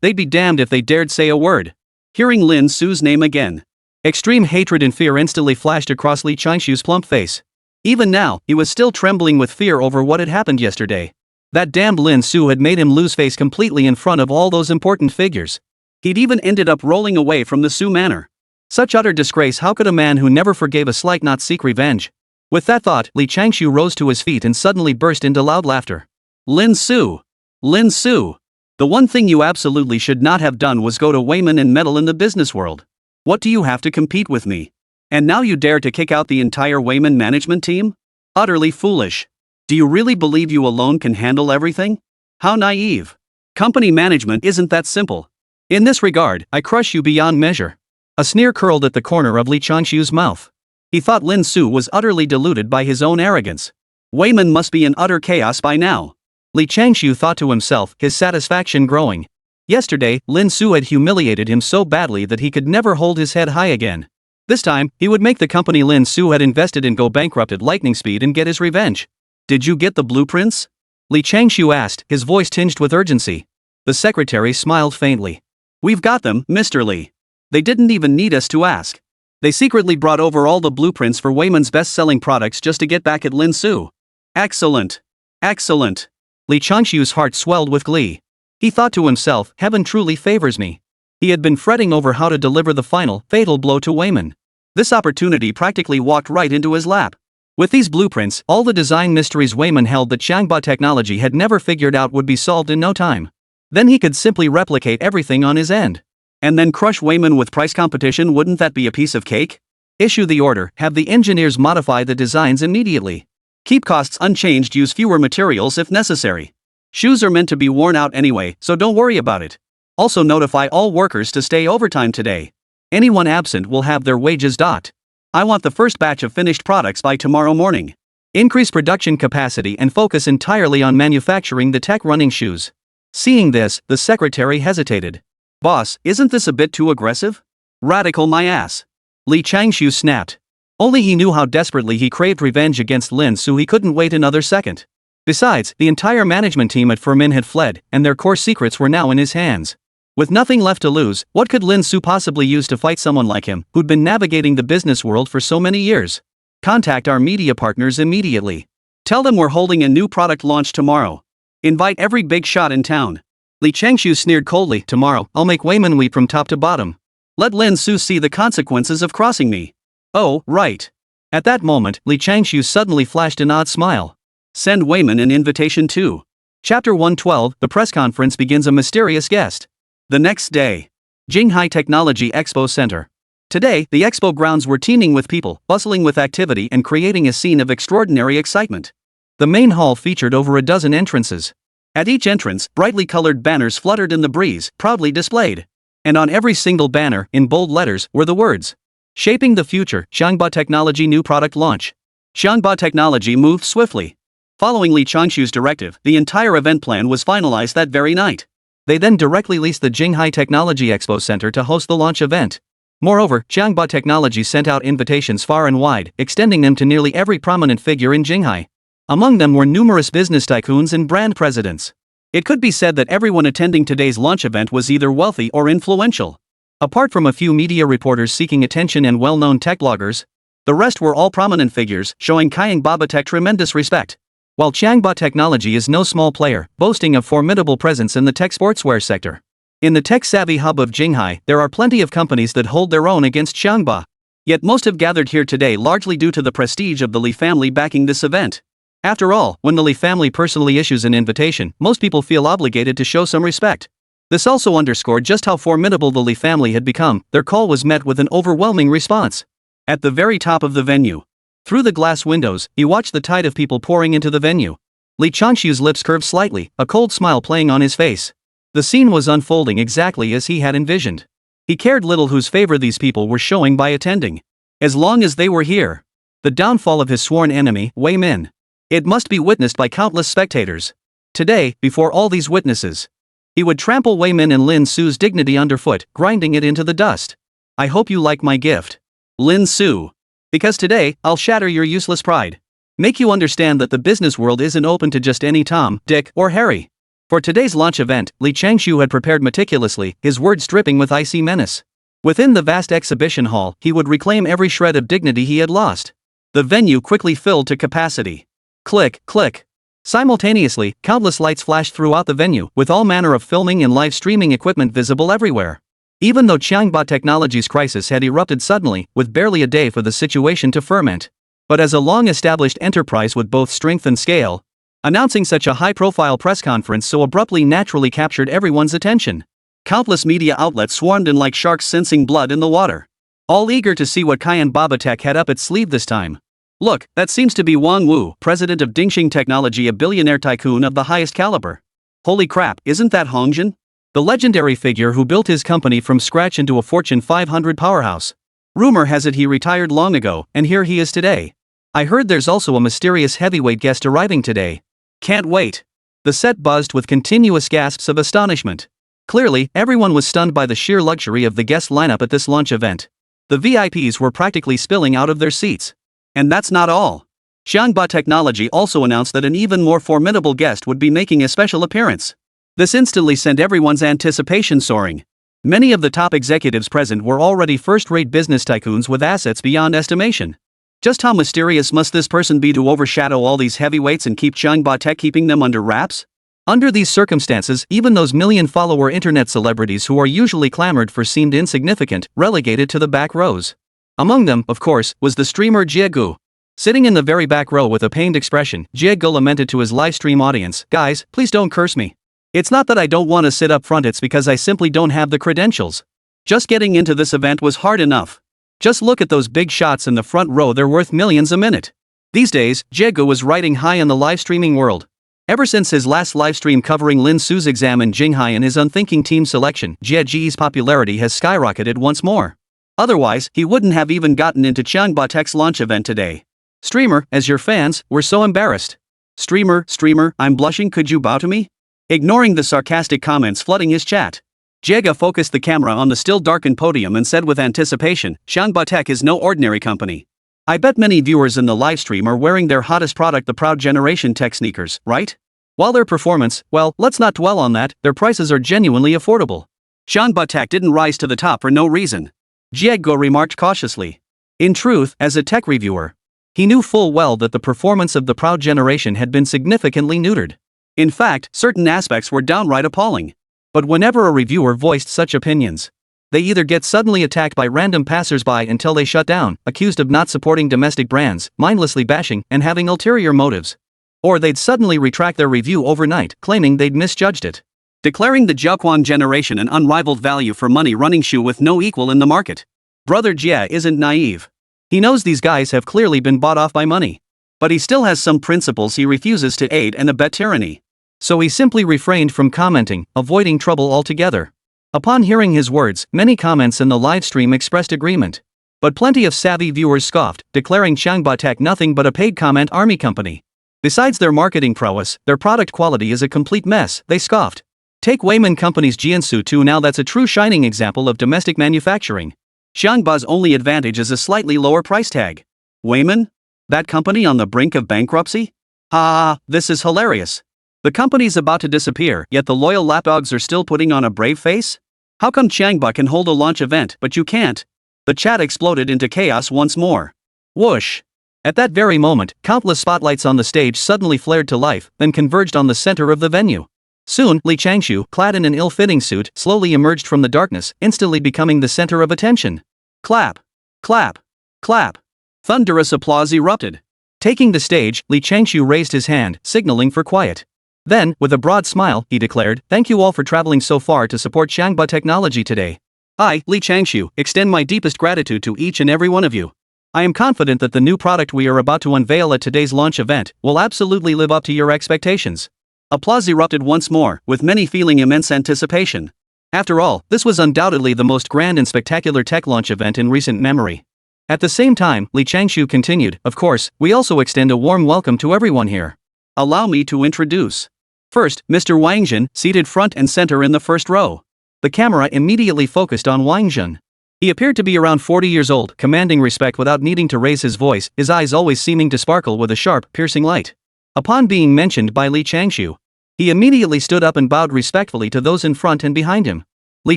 They'd be damned if they dared say a word." Hearing Lin Su's name again, extreme hatred and fear instantly flashed across Li Changshu's plump face. Even now, he was still trembling with fear over what had happened yesterday. That damned Lin Su had made him lose face completely in front of all those important figures. He'd even ended up rolling away from the Su manor. Such utter disgrace, how could a man who never forgave a slight not seek revenge? With that thought, Li Changshu rose to his feet and suddenly burst into loud laughter. "Lin Su! Lin Su! The one thing you absolutely should not have done was go to Wayman and meddle in the business world. What do you have to compete with me? And now you dare to kick out the entire Wayman management team? Utterly foolish. Do you really believe you alone can handle everything? How naive. Company management isn't that simple. In this regard, I crush you beyond measure." A sneer curled at the corner of Li Changshu's mouth. He thought Lin Su was utterly deluded by his own arrogance. Wayman must be in utter chaos by now. Li Changshu thought to himself, his satisfaction growing. Yesterday, Lin Su had humiliated him so badly that he could never hold his head high again. This time, he would make the company Lin Su had invested in go bankrupt at lightning speed and get his revenge. "Did you get the blueprints?" Li Changshu asked, his voice tinged with urgency. The secretary smiled faintly. "We've got them, Mr. Li. They didn't even need us to ask. They secretly brought over all the blueprints for Wayman's best-selling products just to get back at Lin Su." "Excellent. Excellent." Li Changshu's heart swelled with glee. He thought to himself, heaven truly favors me. He had been fretting over how to deliver the final, fatal blow to Wayman. This opportunity practically walked right into his lap. With these blueprints, all the design mysteries Wayman held that Xiangba technology had never figured out would be solved in no time. Then he could simply replicate everything on his end. And then crush Wayman with price competition. Wouldn't that be a piece of cake? Issue the order, have the engineers modify the designs immediately. Keep costs unchanged, use fewer materials if necessary. Shoes are meant to be worn out anyway, so don't worry about it. Also notify all workers to stay overtime today. Anyone absent will have their wages docked. I want the first batch of finished products by tomorrow morning. Increase production capacity and focus entirely on manufacturing the tech running shoes." Seeing this, the secretary hesitated. "Boss, isn't this a bit too aggressive? Radical my ass." Li Changshu snapped. Only he knew how desperately he craved revenge against Lin Su. He couldn't wait another second. Besides, the entire management team at Fermin had fled, and their core secrets were now in his hands. With nothing left to lose, what could Lin Su possibly use to fight someone like him, who'd been navigating the business world for so many years? Contact our media partners immediately. Tell them we're holding a new product launch tomorrow. Invite every big shot in town. Li Changshu sneered coldly. "Tomorrow, I'll make Wayman weep from top to bottom. Let Lin Su see the consequences of crossing me." "Oh, right." At that moment, Li Changshu suddenly flashed an odd smile. "Send Wayman an invitation too." Chapter 112, the press conference begins. A mysterious guest. The next day. Jinghai Technology Expo Center. Today, the expo grounds were teeming with people, bustling with activity and creating a scene of extraordinary excitement. The main hall featured over a dozen entrances. At each entrance, brightly colored banners fluttered in the breeze, proudly displayed. And on every single banner, in bold letters, were the words, "Shaping the future, Xiangba Technology new product launch." Xiangba Technology moved swiftly. Following Li Changshu's directive, the entire event plan was finalized that very night. They then directly leased the Jinghai Technology Expo Center to host the launch event. Moreover, Xiangba Technology sent out invitations far and wide, extending them to nearly every prominent figure in Jinghai. Among them were numerous business tycoons and brand presidents. It could be said that everyone attending today's launch event was either wealthy or influential. Apart from a few media reporters seeking attention and well-known tech bloggers, the rest were all prominent figures, showing Xiangba Tech tremendous respect. While Xiangba Technology is no small player, boasting a formidable presence in the tech sportswear sector, In the tech-savvy hub of Jinghai, there are plenty of companies that hold their own against Xiangba. Yet most have gathered here today largely due to the prestige of the Li family backing this event. After all, when the Li family personally issues an invitation, most people feel obligated to show some respect. This also underscored just how formidable the Li family had become. Their call was met with an overwhelming response. At the very top of the venue, through the glass windows, he watched the tide of people pouring into the venue. Li Changshu's lips curved slightly, a cold smile playing on his face. The scene was unfolding exactly as he had envisioned. He cared little whose favor these people were showing by attending, as long as they were here. The downfall of his sworn enemy, Wei Min. It must be witnessed by countless spectators. Today, before all these witnesses, he would trample Wei Min and Lin Su's dignity underfoot, grinding it into the dust. I hope you like my gift, Lin Su. Because today, I'll shatter your useless pride. Make you understand that the business world isn't open to just any Tom, Dick, or Harry. For today's launch event, Li Changshu had prepared meticulously, his words dripping with icy menace. Within the vast exhibition hall, he would reclaim every shred of dignity he had lost. The venue quickly filled to capacity. Click, click. Simultaneously, countless lights flashed throughout the venue, with all manner of filming and live streaming equipment visible everywhere. Even though Xiangba Technology's crisis had erupted suddenly, with barely a day for the situation to ferment. But as a long-established enterprise with both strength and scale, announcing such a high-profile press conference so abruptly naturally captured everyone's attention. Countless media outlets swarmed in like sharks sensing blood in the water, all eager to see what Cayenne Babatek had up its sleeve this time. Look, that seems to be Wang Wu, president of Dingxing Technology, a billionaire tycoon of the highest caliber. Holy crap, isn't that Hongjin? The legendary figure who built his company from scratch into a Fortune 500 powerhouse. Rumor has it he retired long ago, and here he is today. I heard there's also a mysterious heavyweight guest arriving today. Can't wait. The set buzzed with continuous gasps of astonishment. Clearly, everyone was stunned by the sheer luxury of the guest lineup at this launch event. The VIPs were practically spilling out of their seats. And that's not all. Xiangba Technology also announced that an even more formidable guest would be making a special appearance. This instantly sent everyone's anticipation soaring. Many of the top executives present were already first-rate business tycoons with assets beyond estimation. Just how mysterious must this person be to overshadow all these heavyweights and keep Xiangba Tech keeping them under wraps? Under these circumstances, even those million-follower internet celebrities who are usually clamored for seemed insignificant, relegated to the back rows. Among them, of course, was the streamer Jiegu. Sitting in the very back row with a pained expression, Jiegu lamented to his livestream audience, "Guys, please don't curse me. It's not that I don't want to sit up front, it's because I simply don't have the credentials. Just getting into this event was hard enough. Just look at those big shots in the front row, they're worth millions a minute." These days, Jiegu was riding high in the live streaming world. Ever since his last livestream covering Lin Su's exam in Jinghai and his unthinking team selection, Jieji's popularity has skyrocketed once more. Otherwise, he wouldn't have even gotten into Xiangba Tech's launch event today. "Streamer, as your fans, we're so embarrassed." Streamer, I'm blushing, could you bow to me?" Ignoring the sarcastic comments flooding his chat, Jiegu focused the camera on the still darkened podium and said with anticipation, "Xiangba Tech is no ordinary company. I bet many viewers in the livestream are wearing their hottest product, the Proud Generation Tech sneakers, right? While their performance, well, let's not dwell on that, their prices are genuinely affordable. Xiangba Tech didn't rise to the top for no reason," Jiegu remarked cautiously. In truth, as a tech reviewer, he knew full well that the performance of the Proud Generation had been significantly neutered. In fact, certain aspects were downright appalling. But whenever a reviewer voiced such opinions, they either get suddenly attacked by random passers-by until they shut down, accused of not supporting domestic brands, mindlessly bashing, and having ulterior motives. Or they'd suddenly retract their review overnight, claiming they'd misjudged it, declaring the Jiaquan generation an unrivaled value for money running shoe with no equal in the market. Brother Jie isn't naive. He knows these guys have clearly been bought off by money. But he still has some principles he refuses to aid and abet tyranny. So he simply refrained from commenting, avoiding trouble altogether. Upon hearing his words, many comments in the livestream expressed agreement. But plenty of savvy viewers scoffed, declaring Xiangba Tech nothing but a paid comment army company. Besides their marketing prowess, their product quality is a complete mess, they scoffed. Take Weiman Company's Jiansu 2 now, that's a true shining example of domestic manufacturing. Xiangba's only advantage is a slightly lower price tag. Weiman? That company on the brink of bankruptcy? Ha, this is hilarious. The company's about to disappear, yet the loyal lapdogs are still putting on a brave face? How come Xiangba can hold a launch event, but you can't? The chat exploded into chaos once more. Whoosh! At that very moment, countless spotlights on the stage suddenly flared to life, then converged on the center of the venue. Soon, Li Changshu, clad in an ill-fitting suit, slowly emerged from the darkness, instantly becoming the center of attention. Clap! Clap! Clap! Thunderous applause erupted. Taking the stage, Li Changshu raised his hand, signaling for quiet. Then, with a broad smile, he declared, "Thank you all for traveling so far to support Xiangba Technology today. I, Li Changshu, extend my deepest gratitude to each and every one of you. I am confident that the new product we are about to unveil at today's launch event will absolutely live up to your expectations." Applause erupted once more, with many feeling immense anticipation. After all, this was undoubtedly the most grand and spectacular tech launch event in recent memory. At the same time, Li Changshu continued, "Of course, we also extend a warm welcome to everyone here. Allow me to introduce. First, Mr. Wang Jun, seated front and center in the first row." The camera immediately focused on Wang Jun. He appeared to be around 40 years old, commanding respect without needing to raise his voice, his eyes always seeming to sparkle with a sharp, piercing light. Upon being mentioned by Li Changshu, he immediately stood up and bowed respectfully to those in front and behind him. Li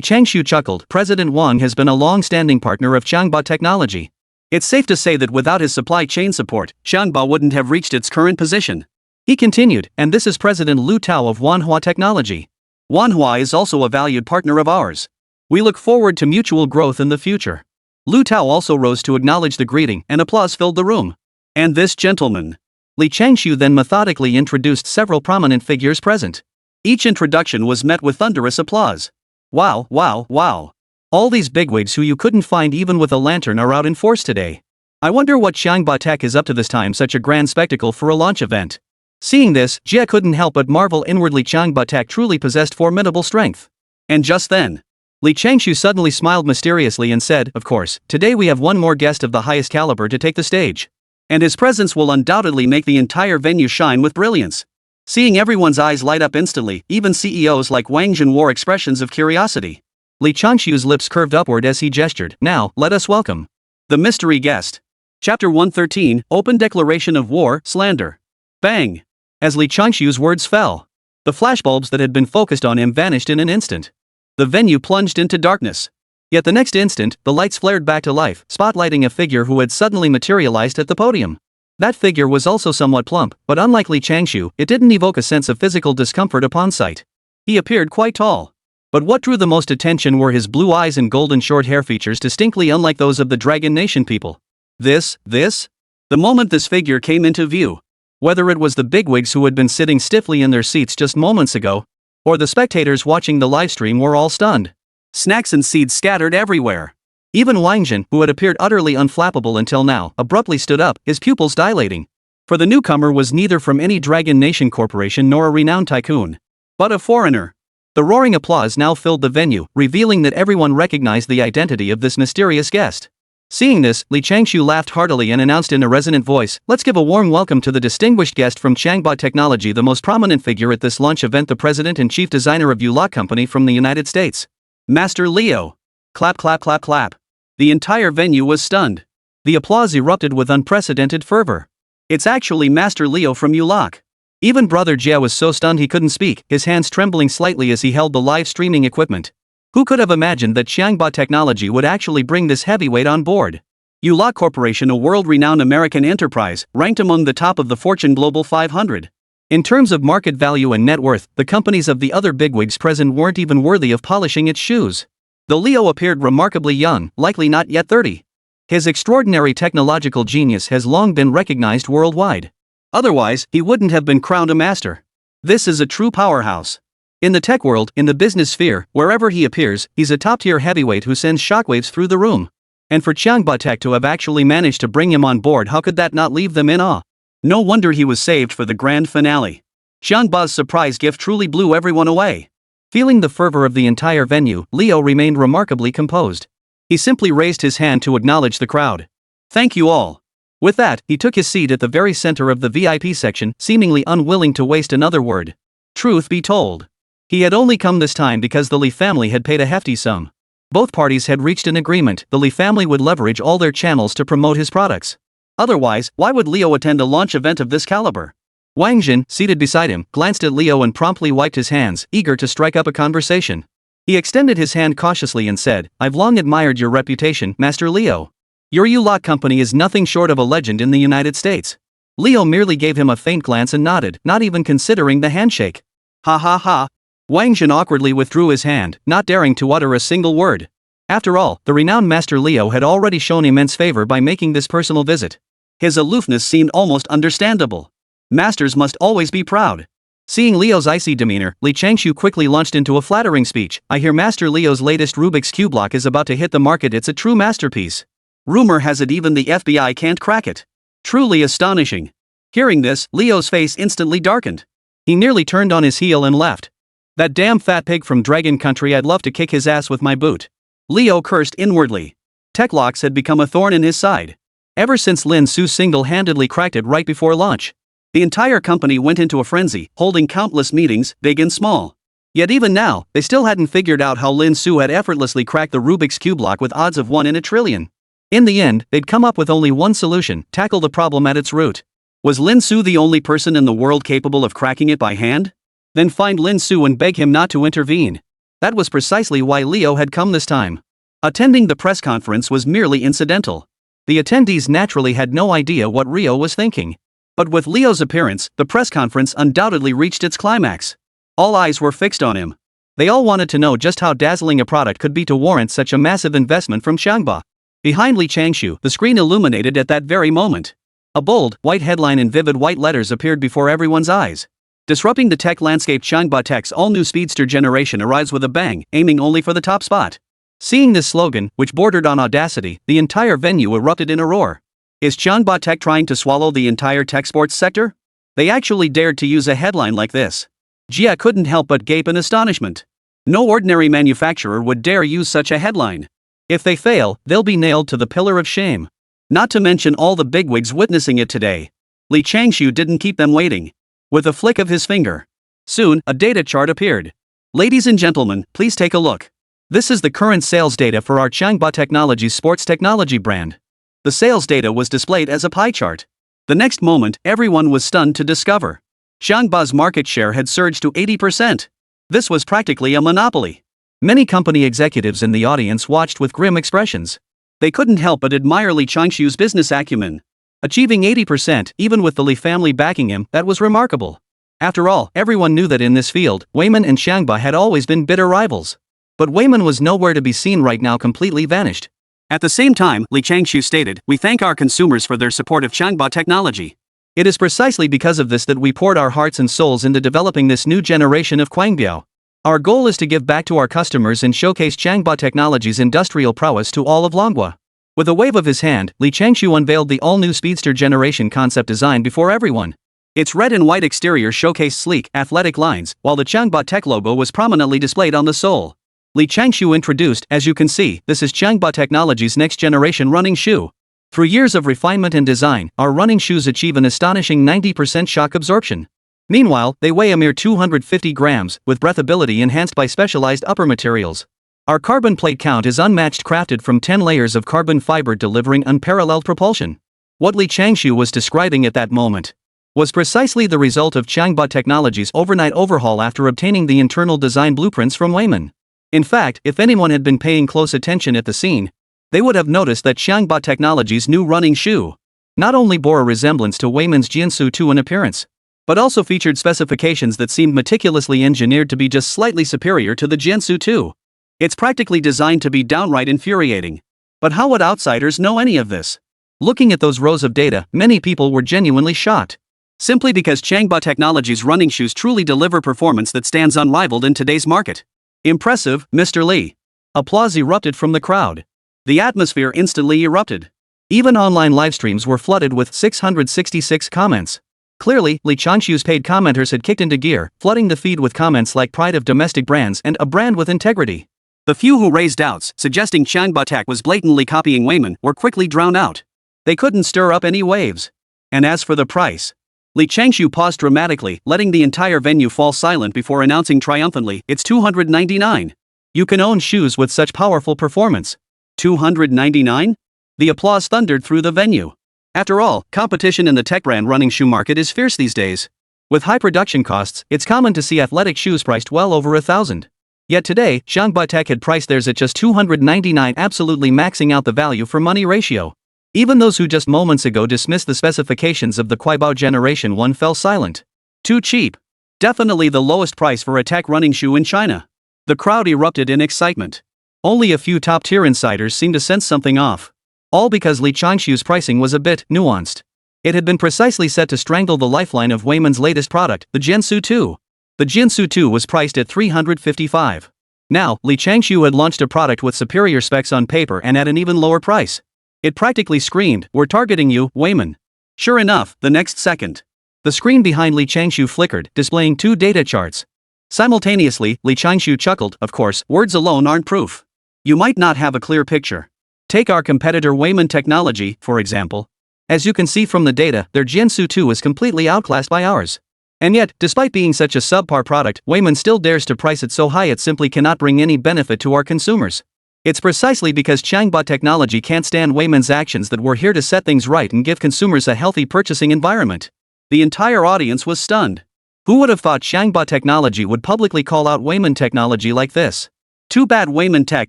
Changshu chuckled. President Wang has been a long-standing partner of Xiangba Technology. It's safe to say that without his supply chain support, Xiangba wouldn't have reached its current position. He continued, and this is President Lu Tao of Manhwa Technology. Manhwa is also a valued partner of ours. We look forward to mutual growth in the future. Lu Tao also rose to acknowledge the greeting, and applause filled the room. And this gentleman. Li Changshu then methodically introduced several prominent figures present. Each introduction was met with thunderous applause. Wow, wow, wow. All these bigwigs who you couldn't find even with a lantern are out in force today. I wonder what Xiangba Tech is up to this time, such a grand spectacle for a launch event. Seeing this, Jia couldn't help but marvel inwardly. Xiangba Tech truly possessed formidable strength. And just then, Li Changshu suddenly smiled mysteriously and said, "Of course, today we have one more guest of the highest caliber to take the stage. And his presence will undoubtedly make the entire venue shine with brilliance." Seeing everyone's eyes light up instantly, even CEOs like Wang Jun wore expressions of curiosity. Li Changshu's lips curved upward as he gestured. "Now, let us welcome the mystery guest." Chapter 113, Open Declaration of War, Slander. Bang! As Li Changshu's words fell, the flashbulbs that had been focused on him vanished in an instant. The venue plunged into darkness. Yet the next instant, the lights flared back to life, spotlighting a figure who had suddenly materialized at the podium. That figure was also somewhat plump, but unlike Li Changshu, it didn't evoke a sense of physical discomfort upon sight. He appeared quite tall. But what drew the most attention were his blue eyes and golden short hair, features distinctly unlike those of the Dragon Nation people. The moment this figure came into view, whether it was the bigwigs who had been sitting stiffly in their seats just moments ago, or the spectators watching the livestream, were all stunned. Snacks and seeds scattered everywhere. Even Wang Jun, who had appeared utterly unflappable until now, abruptly stood up, his pupils dilating. For the newcomer was neither from any Dragon Nation corporation nor a renowned tycoon, but a foreigner. The roaring applause now filled the venue, revealing that everyone recognized the identity of this mysterious guest. Seeing this, Li Changshu laughed heartily and announced in a resonant voice, "Let's give a warm welcome to the distinguished guest from Xiangba Technology, the most prominent figure at this launch event, the president and chief designer of Ulok Company from the United States, Master Leo." Clap, clap, clap, clap. The entire venue was stunned. The applause erupted with unprecedented fervor. It's actually Master Leo from Ulok. Even Brother Jia was so stunned he couldn't speak, his hands trembling slightly as he held the live streaming equipment. Who could have imagined that Xiangba Technology would actually bring this heavyweight on board? Ulok Corporation, a world-renowned American enterprise, ranked among the top of the Fortune Global 500. In terms of market value and net worth, the companies of the other bigwigs present weren't even worthy of polishing its shoes. Though Leo appeared remarkably young, likely not yet 30. His extraordinary technological genius has long been recognized worldwide. Otherwise, he wouldn't have been crowned a master. This is a true powerhouse. In the tech world, in the business sphere, wherever he appears, he's a top-tier heavyweight who sends shockwaves through the room. And for Xiangba Tech to have actually managed to bring him on board, how could that not leave them in awe? No wonder he was saved for the grand finale. Xiangba's surprise gift truly blew everyone away. Feeling the fervor of the entire venue, Leo remained remarkably composed. He simply raised his hand to acknowledge the crowd. "Thank you all." With that, he took his seat at the very center of the VIP section, seemingly unwilling to waste another word. Truth be told, he had only come this time because the Li family had paid a hefty sum. Both parties had reached an agreement. The Li family would leverage all their channels to promote his products. Otherwise, why would Leo attend a launch event of this caliber? Wang Jun, seated beside him, glanced at Leo and promptly wiped his hands, eager to strike up a conversation. He extended his hand cautiously and said, "I've long admired your reputation, Master Leo. Your Ulok company is nothing short of a legend in the United States." Leo merely gave him a faint glance and nodded, not even considering the handshake. "Ha ha ha, Wang Zhen awkwardly withdrew his hand, not daring to utter a single word. After all, the renowned Master Liu had already shown immense favor by making this personal visit. His aloofness seemed almost understandable. Masters must always be proud. Seeing Liu's icy demeanor, Li Changshu quickly launched into a flattering speech. I hear Master Liu's latest Rubik's Cube block is about to hit the market. It's a true masterpiece. Rumor has it even the FBI can't crack it. Truly astonishing. Hearing this, Liu's face instantly darkened. He nearly turned on his heel and left. That damn fat pig from Dragon Country, I'd love to kick his ass with my boot. Liu cursed inwardly. Tech locks had become a thorn in his side. Ever since Lin Su single-handedly cracked it right before launch. The entire company went into a frenzy, holding countless meetings, big and small. Yet even now, they still hadn't figured out how Lin Su had effortlessly cracked the Rubik's Cube block with odds of 1 in a trillion. In the end, they'd come up with only one solution: tackle the problem at its root. Was Lin Su the only person in the world capable of cracking it by hand? Then find Lin Su and beg him not to intervene. That was precisely why Liu had come this time. Attending the press conference was merely incidental. The attendees naturally had no idea what Rio was thinking. But with Liu's appearance, the press conference undoubtedly reached its climax. All eyes were fixed on him. They all wanted to know just how dazzling a product could be to warrant such a massive investment from Xiangba. Behind Li Changshu, the screen illuminated at that very moment. A bold, white headline in vivid white letters appeared before everyone's eyes. Disrupting the tech landscape, Xiangba Tech's all-new speedster generation arrives with a bang, aiming only for the top spot. Seeing this slogan, which bordered on audacity, the entire venue erupted in a roar. Is Xiangba Tech trying to swallow the entire tech sports sector? They actually dared to use a headline like this. Jia couldn't help but gape in astonishment. No ordinary manufacturer would dare use such a headline. If they fail, they'll be nailed to the pillar of shame. Not to mention all the bigwigs witnessing it today. Li Changshu didn't keep them waiting. With a flick of his finger. Soon, a data chart appeared. Ladies and gentlemen, please take a look. This is the current sales data for our Xiangba Technologies sports technology brand. The sales data was displayed as a pie chart. The next moment, everyone was stunned to discover Xiangba's market share had surged to 80%. This was practically a monopoly. Many company executives in the audience watched with grim expressions. They couldn't help but admire Li Changshu's business acumen. Achieving 80%, even with the Li family backing him, that was remarkable. After all, everyone knew that in this field, Weiman and Xiangba had always been bitter rivals. But Weiman was nowhere to be seen right now, completely vanished. At the same time, Li Changshu stated, "We thank our consumers for their support of Xiangba Technology. It is precisely because of this that we poured our hearts and souls into developing this new generation of Quangbiao. Our goal is to give back to our customers and showcase Xiangba Technology's industrial prowess to all of Longhua." With a wave of his hand, Li Changshu unveiled the all-new Speedster Generation concept design before everyone. Its red and white exterior showcased sleek, athletic lines, while the Xiangba Tech logo was prominently displayed on the sole. Li Changshu introduced, "As you can see, this is Xiangba Technology's next-generation running shoe. Through years of refinement and design, our running shoes achieve an astonishing 90% shock absorption. Meanwhile, they weigh a mere 250 grams, with breathability enhanced by specialized upper materials. Our carbon plate count is unmatched, crafted from 10 layers of carbon fiber, delivering unparalleled propulsion." What Li Changshu was describing at that moment was precisely the result of Xiangba Technology's overnight overhaul after obtaining the internal design blueprints from Weiman. In fact, if anyone had been paying close attention at the scene, they would have noticed that Xiangba Technology's new running shoe not only bore a resemblance to Weiman's Jiansu 2 in appearance, but also featured specifications that seemed meticulously engineered to be just slightly superior to the Jiansu 2. It's practically designed to be downright infuriating. But how would outsiders know any of this? Looking at those rows of data, many people were genuinely shocked. Simply because Xiangba Technology's running shoes truly deliver performance that stands unrivaled in today's market. Impressive, Mr. Li. Applause erupted from the crowd. The atmosphere instantly erupted. Even online live streams were flooded with 666 comments. Clearly, Li Changshu's paid commenters had kicked into gear, flooding the feed with comments like "pride of domestic brands" and "a brand with integrity." The few who raised doubts, suggesting Xiangba Tech was blatantly copying Weiman, were quickly drowned out. They couldn't stir up any waves. And as for the price, Li Changshu paused dramatically, letting the entire venue fall silent before announcing triumphantly, "It's $299. You can own shoes with such powerful performance." $299? The applause thundered through the venue. After all, competition in the tech brand running shoe market is fierce these days. With high production costs, it's common to see athletic shoes priced well over $1,000. Yet today, Xiangba Tech had priced theirs at just $299, absolutely maxing out the value for money ratio. Even those who just moments ago dismissed the specifications of the Quibao Generation 1 fell silent. Too cheap. Definitely the lowest price for a tech running shoe in China. The crowd erupted in excitement. Only a few top-tier insiders seemed to sense something off. All because Li Changshu's pricing was a bit nuanced. It had been precisely set to strangle the lifeline of Weiman's latest product, the Jiansu 2. The Jiansu 2 was priced at 355. Now, Li Changshu had launched a product with superior specs on paper and at an even lower price. It practically screamed, "We're targeting you, Weiman." Sure enough, the next second, the screen behind Li Changshu flickered, displaying two data charts. Simultaneously, Li Changshu chuckled. Of course, words alone aren't proof. You might not have a clear picture. Take our competitor Weiman Technology, for example. As you can see from the data, their Jiansu 2 is completely outclassed by ours. And yet, despite being such a subpar product, Weiman still dares to price it so high it simply cannot bring any benefit to our consumers. It's precisely because Changhua Technology can't stand Weiman's actions that we're here to set things right and give consumers a healthy purchasing environment. The entire audience was stunned. Who would have thought Changhua Technology would publicly call out Weiman Technology like this? Too bad Weiman Tech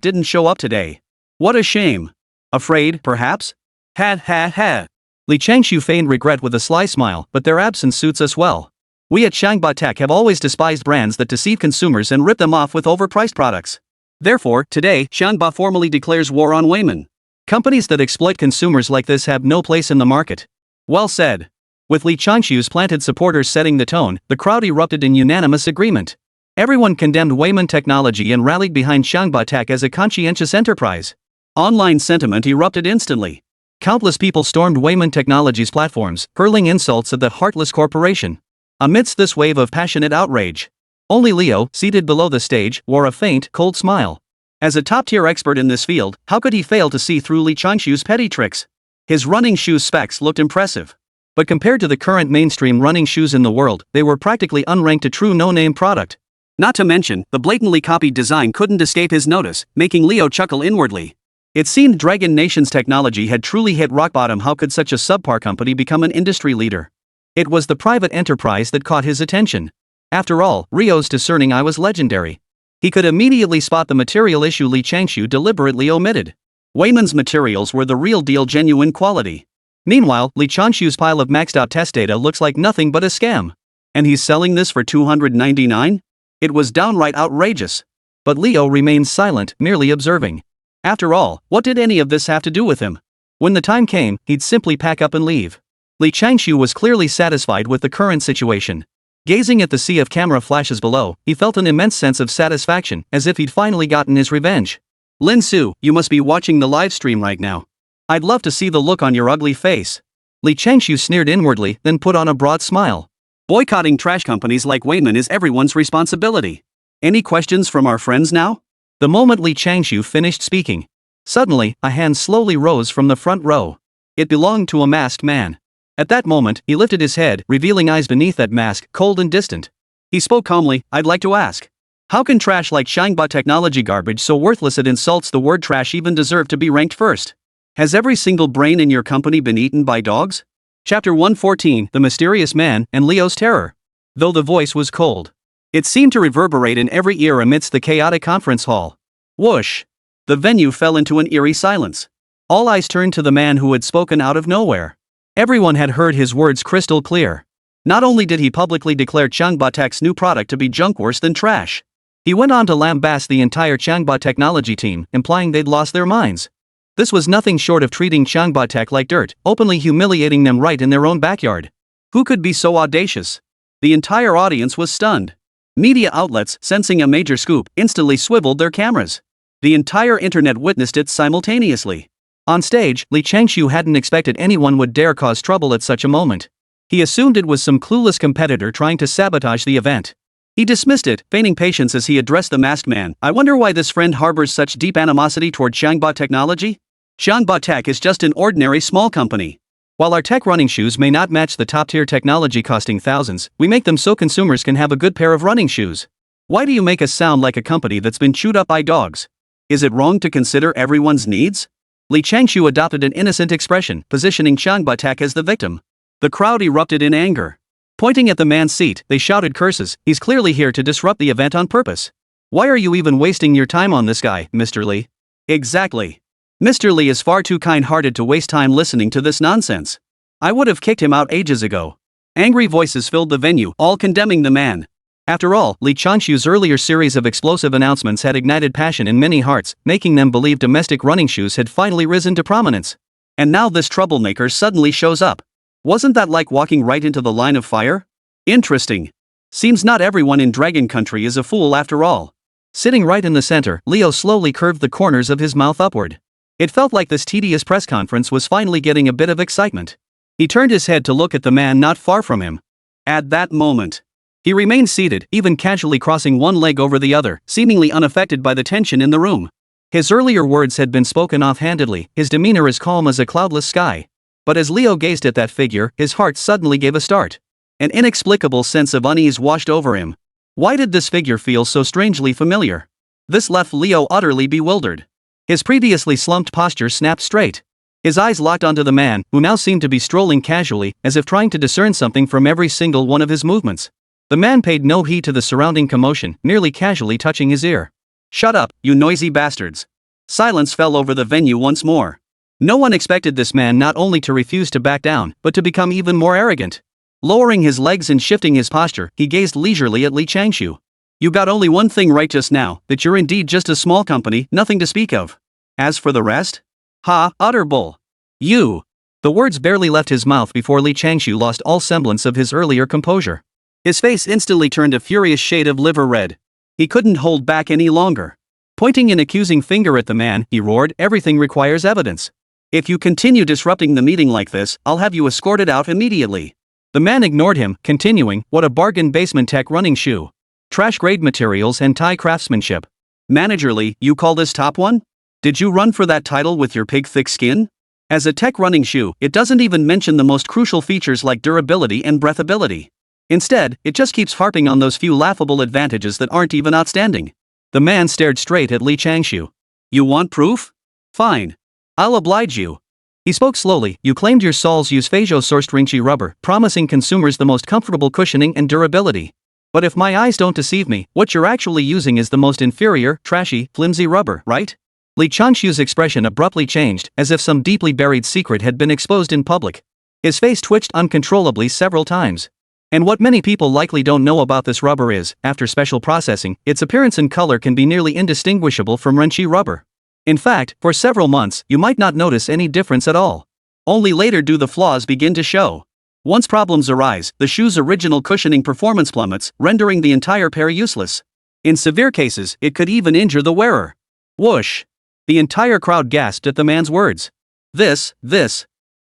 didn't show up today. What a shame. Afraid, perhaps? Ha ha ha. Li Changshu feigned regret with a sly smile, but their absence suits us well. We at Changhua Tech have always despised brands that deceive consumers and rip them off with overpriced products. Therefore, today, Changhua formally declares war on Weiman. Companies that exploit consumers like this have no place in the market. Well said. With Li Changshu's planted supporters setting the tone, the crowd erupted in unanimous agreement. Everyone condemned Weiman Technology and rallied behind Changhua Tech as a conscientious enterprise. Online sentiment erupted instantly. Countless people stormed Weiman Technology's platforms, hurling insults at the heartless corporation. Amidst this wave of passionate outrage, only Leo, seated below the stage, wore a faint, cold smile. As a top-tier expert in this field, how could he fail to see through Li Changshu's petty tricks? His running shoe specs looked impressive. But compared to the current mainstream running shoes in the world, they were practically unranked, a true no-name product. Not to mention, the blatantly copied design couldn't escape his notice, making Leo chuckle inwardly. It seemed Dragon Nation's technology had truly hit rock bottom. How could such a subpar company become an industry leader? It was the private enterprise that caught his attention. After all, Rio's discerning eye was legendary. He could immediately spot the material issue Li Changshu deliberately omitted. Weiman's materials were the real deal, genuine quality. Meanwhile, Li Changshu's pile of maxed out test data looks like nothing but a scam. And he's selling this for $299? It was downright outrageous. But Leo remained silent, merely observing. After all, what did any of this have to do with him? When the time came, he'd simply pack up and leave. Li Changshu was clearly satisfied with the current situation. Gazing at the sea of camera flashes below, he felt an immense sense of satisfaction, as if he'd finally gotten his revenge. Lin Su, you must be watching the live stream right now. I'd love to see the look on your ugly face. Li Changshu sneered inwardly, then put on a broad smile. Boycotting trash companies like Weiman is everyone's responsibility. Any questions from our friends now? The moment Li Changshu finished speaking, suddenly, a hand slowly rose from the front row. It belonged to a masked man. At that moment, he lifted his head, revealing eyes beneath that mask, cold and distant. He spoke calmly. I'd like to ask, how can trash like Changhua Technology, garbage so worthless it insults the word trash, even deserve to be ranked first? Has every single brain in your company been eaten by dogs? Chapter 114, The Mysterious Man and Leo's Terror. Though the voice was cold, it seemed to reverberate in every ear amidst the chaotic conference hall. Whoosh! The venue fell into an eerie silence. All eyes turned to the man who had spoken out of nowhere. Everyone had heard his words crystal clear. Not only did he publicly declare Changhua Tech's new product to be junk worse than trash, he went on to lambaste the entire Changhua Technology team, implying they'd lost their minds. This was nothing short of treating Changhua Tech like dirt, openly humiliating them right in their own backyard. Who could be so audacious? The entire audience was stunned. Media outlets, sensing a major scoop, instantly swiveled their cameras. The entire internet witnessed it simultaneously. On stage, Li Changshu hadn't expected anyone would dare cause trouble at such a moment. He assumed it was some clueless competitor trying to sabotage the event. He dismissed it, feigning patience as he addressed the masked man. I wonder why this friend harbors such deep animosity toward Changhua Technology? Changhua Tech is just an ordinary small company. While our tech running shoes may not match the top-tier technology costing thousands, we make them so consumers can have a good pair of running shoes. Why do you make us sound like a company that's been chewed up by dogs? Is it wrong to consider everyone's needs? Li Changshu adopted an innocent expression, positioning Changhua Tech as the victim. The crowd erupted in anger. Pointing at the man's seat, they shouted curses. He's clearly here to disrupt the event on purpose. Why are you even wasting your time on this guy, Mr. Li? Exactly. Mr. Li is far too kind-hearted to waste time listening to this nonsense. I would have kicked him out ages ago. Angry voices filled the venue, all condemning the man. After all, Li Changshu's earlier series of explosive announcements had ignited passion in many hearts, making them believe domestic running shoes had finally risen to prominence. And now this troublemaker suddenly shows up. Wasn't that like walking right into the line of fire? Interesting. Seems not everyone in Dragon Country is a fool after all. Sitting right in the center, Leo slowly curved the corners of his mouth upward. It felt like this tedious press conference was finally getting a bit of excitement. He turned his head to look at the man not far from him. At that moment, he remained seated, even casually crossing one leg over the other, seemingly unaffected by the tension in the room. His earlier words had been spoken offhandedly, his demeanor as calm as a cloudless sky. But as Leo gazed at that figure, his heart suddenly gave a start. An inexplicable sense of unease washed over him. Why did this figure feel so strangely familiar? This left Leo utterly bewildered. His previously slumped posture snapped straight. His eyes locked onto the man, who now seemed to be strolling casually, as if trying to discern something from every single one of his movements. The man paid no heed to the surrounding commotion, merely casually touching his ear. "Shut up, you noisy bastards." Silence fell over the venue once more. No one expected this man not only to refuse to back down, but to become even more arrogant. Lowering his legs and shifting his posture, he gazed leisurely at Li Changshu. "You got only one thing right just now, that you're indeed just a small company, nothing to speak of. As for the rest? Ha, utter bull. You." The words barely left his mouth before Li Changshu lost all semblance of his earlier composure. His face instantly turned a furious shade of liver red. He couldn't hold back any longer. Pointing an accusing finger at the man, he roared, "Everything requires evidence. If you continue disrupting the meeting like this, I'll have you escorted out immediately." The man ignored him, continuing, "What a bargain, basement tech running shoe. Trash grade materials and Thai craftsmanship. Managerly, you call this top one? Did you run for that title with your pig-thick skin? As a tech running shoe, it doesn't even mention the most crucial features like durability and breathability. Instead, it just keeps harping on those few laughable advantages that aren't even outstanding." The man stared straight at Li Changshu. "You want proof? Fine. I'll oblige you." He spoke slowly. "You claimed your soles use Feijo-sourced Ringchi rubber, promising consumers the most comfortable cushioning and durability. But if my eyes don't deceive me, what you're actually using is the most inferior, trashy, flimsy rubber, right?" Li Changshu's expression abruptly changed, as if some deeply buried secret had been exposed in public. His face twitched uncontrollably several times. And what many people likely don't know about this rubber is, after special processing, its appearance and color can be nearly indistinguishable from Ringchi rubber. In fact, for several months, you might not notice any difference at all. Only later do the flaws begin to show. Once problems arise, the shoe's original cushioning performance plummets, rendering the entire pair useless. In severe cases, it could even injure the wearer. Whoosh! The entire crowd gasped at the man's words. This.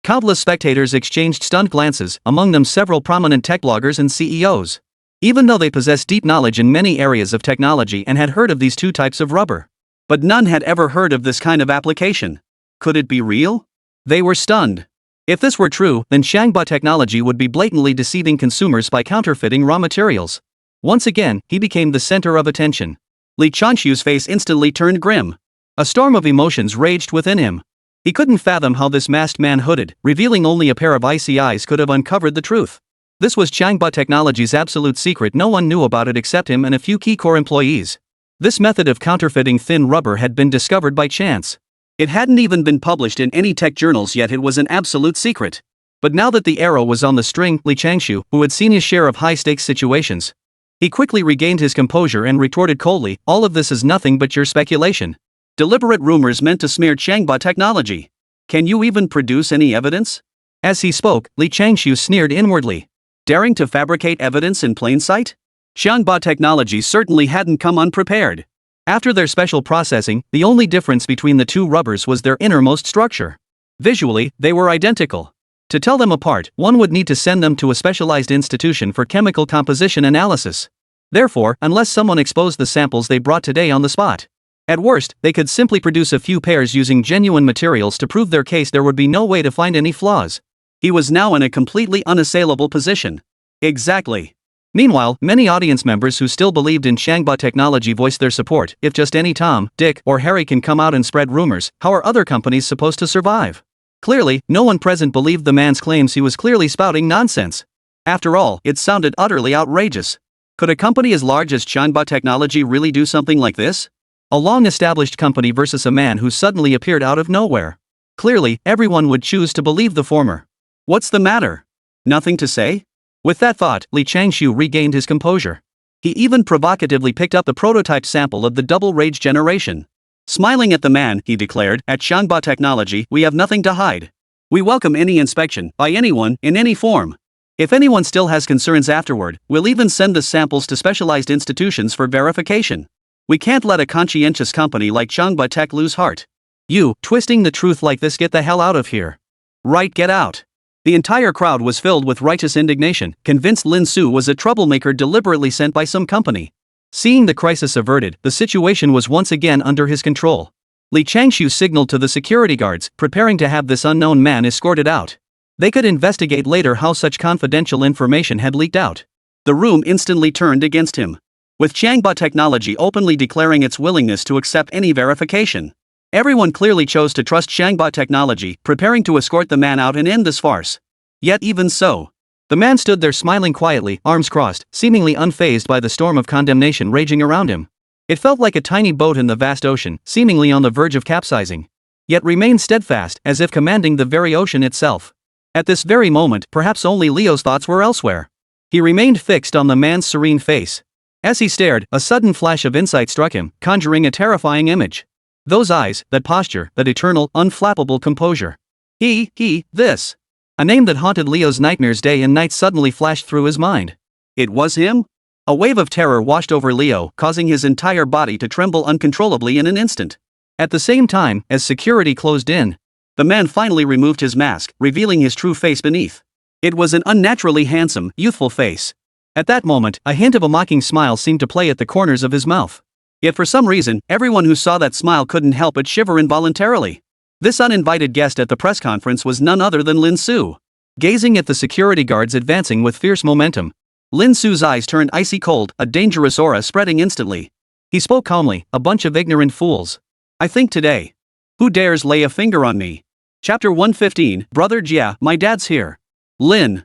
Countless spectators exchanged stunned glances, among them several prominent tech bloggers and CEOs. Even though they possessed deep knowledge in many areas of technology and had heard of these two types of rubber. But none had ever heard of this kind of application. Could it be real? They were stunned. If this were true, then Shanghua Technology would be blatantly deceiving consumers by counterfeiting raw materials. Once again, he became the center of attention. Li Changshu's face instantly turned grim. A storm of emotions raged within him. He couldn't fathom how this masked man hooded, revealing only a pair of icy eyes could have uncovered the truth. This was Shanghua Technology's absolute secret. No one knew about it except him and a few key core employees. This method of counterfeiting thin rubber had been discovered by chance. It hadn't even been published in any tech journals yet. It was an absolute secret. But now that the arrow was on the string, Li Changshu, who had seen his share of high-stakes situations, he quickly regained his composure and retorted coldly, "All of this is nothing but your speculation. Deliberate rumors meant to smear Shanghua Technology. Can you even produce any evidence?" As he spoke, Li Changshu sneered inwardly. Daring to fabricate evidence in plain sight? Shanghua Technology certainly hadn't come unprepared. After their special processing, the only difference between the two rubbers was their innermost structure. Visually, they were identical. To tell them apart, one would need to send them to a specialized institution for chemical composition analysis. Therefore, unless someone exposed the samples they brought today on the spot, at worst, they could simply produce a few pairs using genuine materials to prove their case. There would be no way to find any flaws. He was now in a completely unassailable position. Exactly. Meanwhile, many audience members who still believed in Shanghua Technology voiced their support. If just any Tom, Dick, or Harry can come out and spread rumors, how are other companies supposed to survive? Clearly, no one present believed the man's claims. He was clearly spouting nonsense. After all, it sounded utterly outrageous. Could a company as large as Shanghua Technology really do something like this? A long-established company versus a man who suddenly appeared out of nowhere. Clearly, everyone would choose to believe the former. What's the matter? Nothing to say? With that thought, Li Changshu regained his composure. He even provocatively picked up the prototype sample of the double rage generation. Smiling at the man, he declared, "At Xiangba Technology, we have nothing to hide. We welcome any inspection, by anyone, in any form. If anyone still has concerns afterward, we'll even send the samples to specialized institutions for verification. We can't let a conscientious company like Xiangba Tech lose heart." "You, twisting the truth like this, get the hell out of here." "Right, get out." The entire crowd was filled with righteous indignation, convinced Lin Su was a troublemaker deliberately sent by some company. Seeing the crisis averted, the situation was once again under his control. Li Changshu signaled to the security guards, preparing to have this unknown man escorted out. They could investigate later how such confidential information had leaked out. The room instantly turned against him, with Xiangba Technology openly declaring its willingness to accept any verification. Everyone clearly chose to trust Xiangba Technology, preparing to escort the man out and end this farce. Yet even so, the man stood there smiling quietly, arms crossed, seemingly unfazed by the storm of condemnation raging around him. It felt like a tiny boat in the vast ocean, seemingly on the verge of capsizing. Yet remained steadfast, as if commanding the very ocean itself. At this very moment, perhaps only Leo's thoughts were elsewhere. He remained fixed on the man's serene face. As he stared, a sudden flash of insight struck him, conjuring a terrifying image. Those eyes, that posture, that eternal, unflappable composure. This. A name that haunted Leo's nightmares day and night suddenly flashed through his mind. It was him? A wave of terror washed over Leo, causing his entire body to tremble uncontrollably in an instant. At the same time, as security closed in, the man finally removed his mask, revealing his true face beneath. It was an unnaturally handsome, youthful face. At that moment, a hint of a mocking smile seemed to play at the corners of his mouth. Yet for some reason, everyone who saw that smile couldn't help but shiver involuntarily. This uninvited guest at the press conference was none other than Lin Su. Gazing at the security guards advancing with fierce momentum, Lin Su's eyes turned icy cold, a dangerous aura spreading instantly. He spoke calmly, "A bunch of ignorant fools. I think today. Who dares lay a finger on me?" Chapter 115, Brother Jia, my dad's here. Lin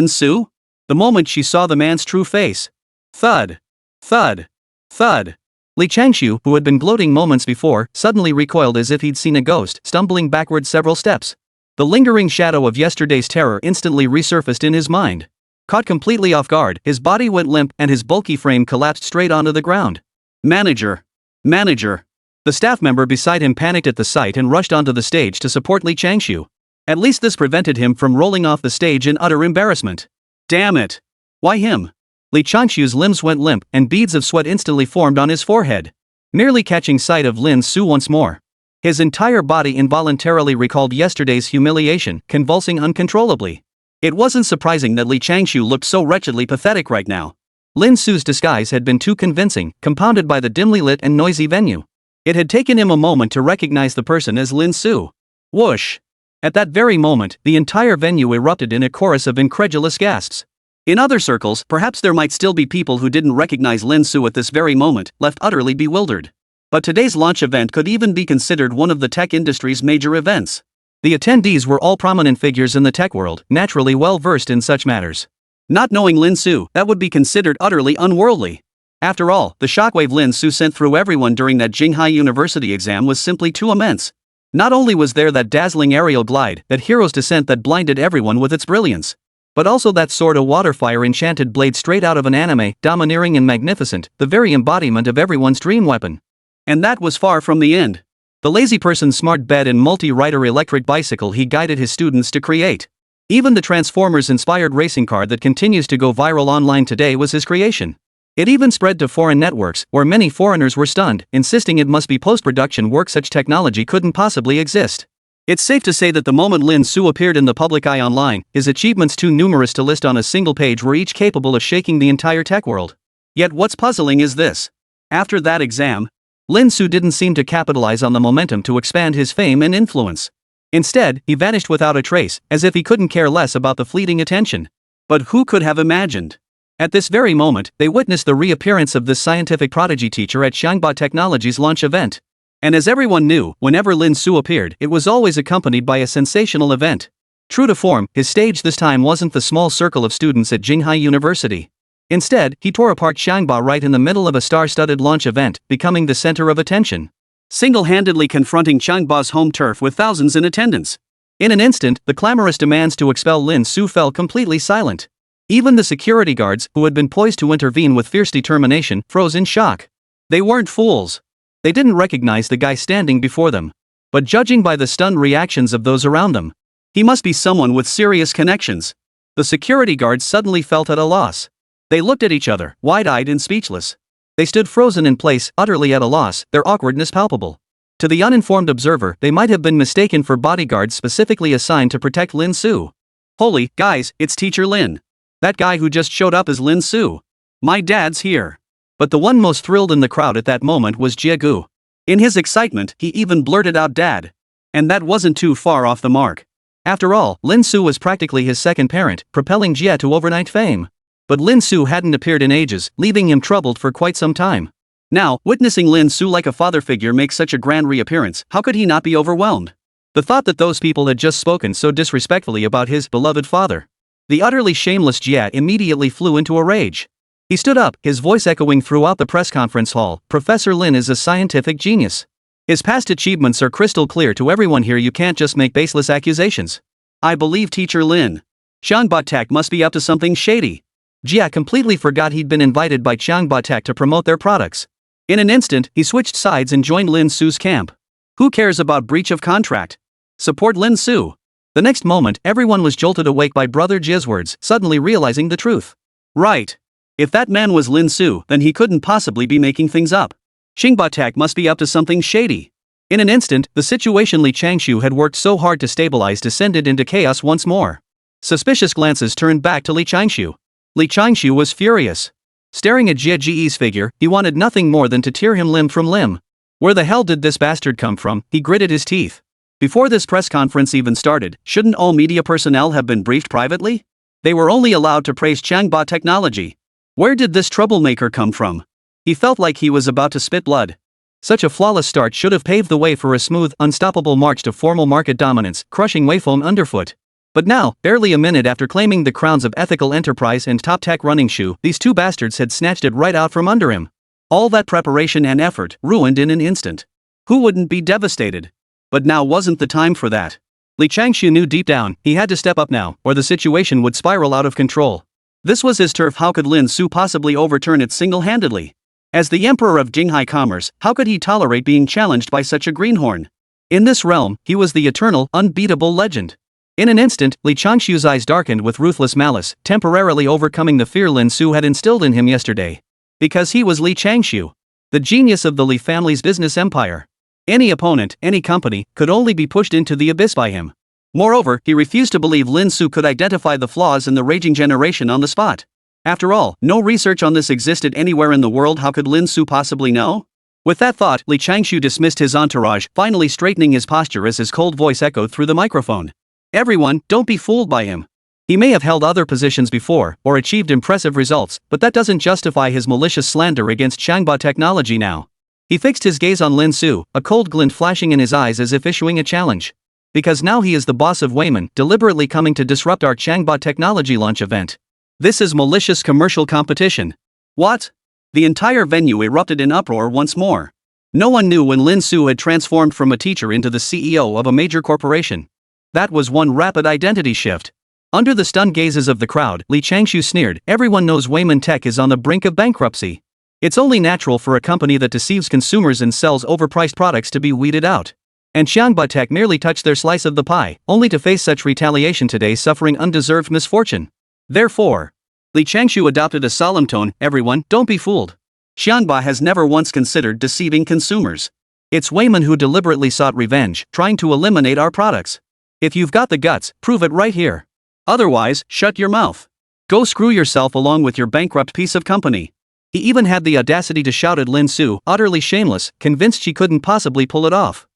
Su? The moment she saw the man's true face. Thud. Thud. Thud. Li Changshu, who had been gloating moments before, suddenly recoiled as if he'd seen a ghost, stumbling backward several steps. The lingering shadow of yesterday's terror instantly resurfaced in his mind. Caught completely off guard, his body went limp and his bulky frame collapsed straight onto the ground. Manager. The staff member beside him panicked at the sight and rushed onto the stage to support Li Changshu. At least this prevented him from rolling off the stage in utter embarrassment. Damn it. Why him? Li Changshu's limbs went limp, and beads of sweat instantly formed on his forehead. Merely catching sight of Lin Su once more, his entire body involuntarily recalled yesterday's humiliation, convulsing uncontrollably. It wasn't surprising that Li Changshu looked so wretchedly pathetic right now. Lin Su's disguise had been too convincing, compounded by the dimly lit and noisy venue. It had taken him a moment to recognize the person as Lin Su. Whoosh! At that very moment, the entire venue erupted in a chorus of incredulous gasps. In other circles, perhaps there might still be people who didn't recognize Lin Su at this very moment, left utterly bewildered. But today's launch event could even be considered one of the tech industry's major events. The attendees were all prominent figures in the tech world, naturally well versed in such matters. Not knowing Lin Su, that would be considered utterly unworldly. After all, the shockwave Lin Su sent through everyone during that Jinghai University exam was simply too immense. Not only was there that dazzling aerial glide, that hero's descent that blinded everyone with its brilliance, but also that sword of waterfire enchanted blade straight out of an anime, domineering and magnificent, the very embodiment of everyone's dream weapon. And that was far from the end. The lazy person's smart bed and multi-rider electric bicycle he guided his students to create. Even the Transformers-inspired racing car that continues to go viral online today was his creation. It even spread to foreign networks, where many foreigners were stunned, insisting it must be post-production work. Such technology couldn't possibly exist. It's safe to say that the moment Lin Su appeared in the public eye online, his achievements too numerous to list on a single page were each capable of shaking the entire tech world. Yet what's puzzling is this. After that exam, Lin Su didn't seem to capitalize on the momentum to expand his fame and influence. Instead, he vanished without a trace, as if he couldn't care less about the fleeting attention. But who could have imagined? At this very moment, they witnessed the reappearance of this scientific prodigy teacher at Xiangba Technology's launch event. And as everyone knew, whenever Lin Su appeared, it was always accompanied by a sensational event. True to form, his stage this time wasn't the small circle of students at Jinghai University. Instead, he tore apart Xiangba right in the middle of a star-studded launch event, becoming the center of attention. Single-handedly confronting Xiangba's home turf with thousands in attendance. In an instant, the clamorous demands to expel Lin Su fell completely silent. Even the security guards, who had been poised to intervene with fierce determination, froze in shock. They weren't fools. They didn't recognize the guy standing before them. But judging by the stunned reactions of those around them, he must be someone with serious connections. The security guards suddenly felt at a loss. They looked at each other, wide-eyed and speechless. They stood frozen in place, utterly at a loss, their awkwardness palpable. To the uninformed observer, they might have been mistaken for bodyguards specifically assigned to protect Lin Su. Holy, guys, it's Teacher Lin. That guy who just showed up is Lin Su. My dad's here. But the one most thrilled in the crowd at that moment was Jia Gu. In his excitement, he even blurted out Dad. And that wasn't too far off the mark. After all, Lin Su was practically his second parent, propelling Jia to overnight fame. But Lin Su hadn't appeared in ages, leaving him troubled for quite some time. Now, witnessing Lin Su like a father figure make such a grand reappearance, how could he not be overwhelmed? The thought that those people had just spoken so disrespectfully about his beloved father. The utterly shameless Jia immediately flew into a rage. He stood up, his voice echoing throughout the press conference hall. Professor Lin is a scientific genius. His past achievements are crystal clear to everyone here. You can't just make baseless accusations. I believe Teacher Lin. Chiang Ba-tak must be up to something shady. Jia completely forgot he'd been invited by Chiang Ba-tak to promote their products. In an instant, he switched sides and joined Lin Su's camp. Who cares about breach of contract? Support Lin Su. The next moment, everyone was jolted awake by Brother Jia's words, suddenly realizing the truth. Right. If that man was Lin Su, then he couldn't possibly be making things up. Chiang Ba-tak must be up to something shady. In an instant, the situation Li Changshu had worked so hard to stabilize descended into chaos once more. Suspicious glances turned back to Li Changshu. Li Changshu was furious. Staring at Jia Ji's figure, he wanted nothing more than to tear him limb from limb. Where the hell did this bastard come from? He gritted his teeth. Before this press conference even started, shouldn't all media personnel have been briefed privately? They were only allowed to praise Changba technology. Where did this troublemaker come from? He felt like he was about to spit blood. Such a flawless start should have paved the way for a smooth, unstoppable march to formal market dominance, crushing Wayphone underfoot. But now, barely a minute after claiming the crowns of ethical enterprise and top-tech running shoe, these two bastards had snatched it right out from under him. All that preparation and effort, ruined in an instant. Who wouldn't be devastated? But now wasn't the time for that. Li Changshu knew deep down, he had to step up now, or the situation would spiral out of control. This was his turf. How could Lin Su possibly overturn it single-handedly? As the emperor of Jinghai commerce, how could he tolerate being challenged by such a greenhorn? In this realm, he was the eternal, unbeatable legend. In an instant, Li Changshu's eyes darkened with ruthless malice, temporarily overcoming the fear Lin Su had instilled in him yesterday. Because he was Li Changshu, the genius of the Li family's business empire. Any opponent, any company, could only be pushed into the abyss by him. Moreover, he refused to believe Lin Su could identify the flaws in the raging generation on the spot. After all, no research on this existed anywhere in the world. How could Lin Su possibly know? With that thought, Li Changshu dismissed his entourage, finally straightening his posture as his cold voice echoed through the microphone. Everyone, don't be fooled by him. He may have held other positions before, or achieved impressive results, but that doesn't justify his malicious slander against Changba technology now. He fixed his gaze on Lin Su, a cold glint flashing in his eyes as if issuing a challenge. Because now he is the boss of Wayman, deliberately coming to disrupt our Changba technology launch event. This is malicious commercial competition. What? The entire venue erupted in uproar once more. No one knew when Lin Su had transformed from a teacher into the CEO of a major corporation. That was one rapid identity shift. Under the stunned gazes of the crowd, Li Changshu sneered, everyone knows Wayman Tech is on the brink of bankruptcy. It's only natural for a company that deceives consumers and sells overpriced products to be weeded out. And Changba Tech merely touched their slice of the pie, only to face such retaliation today, suffering undeserved misfortune. Therefore, Li Changshu adopted a solemn tone, everyone, don't be fooled. Xianba has never once considered deceiving consumers. It's Wayman who deliberately sought revenge, trying to eliminate our products. If you've got the guts, prove it right here. Otherwise, shut your mouth. Go screw yourself along with your bankrupt piece of company. He even had the audacity to shout at Lin Su, utterly shameless, convinced she couldn't possibly pull it off.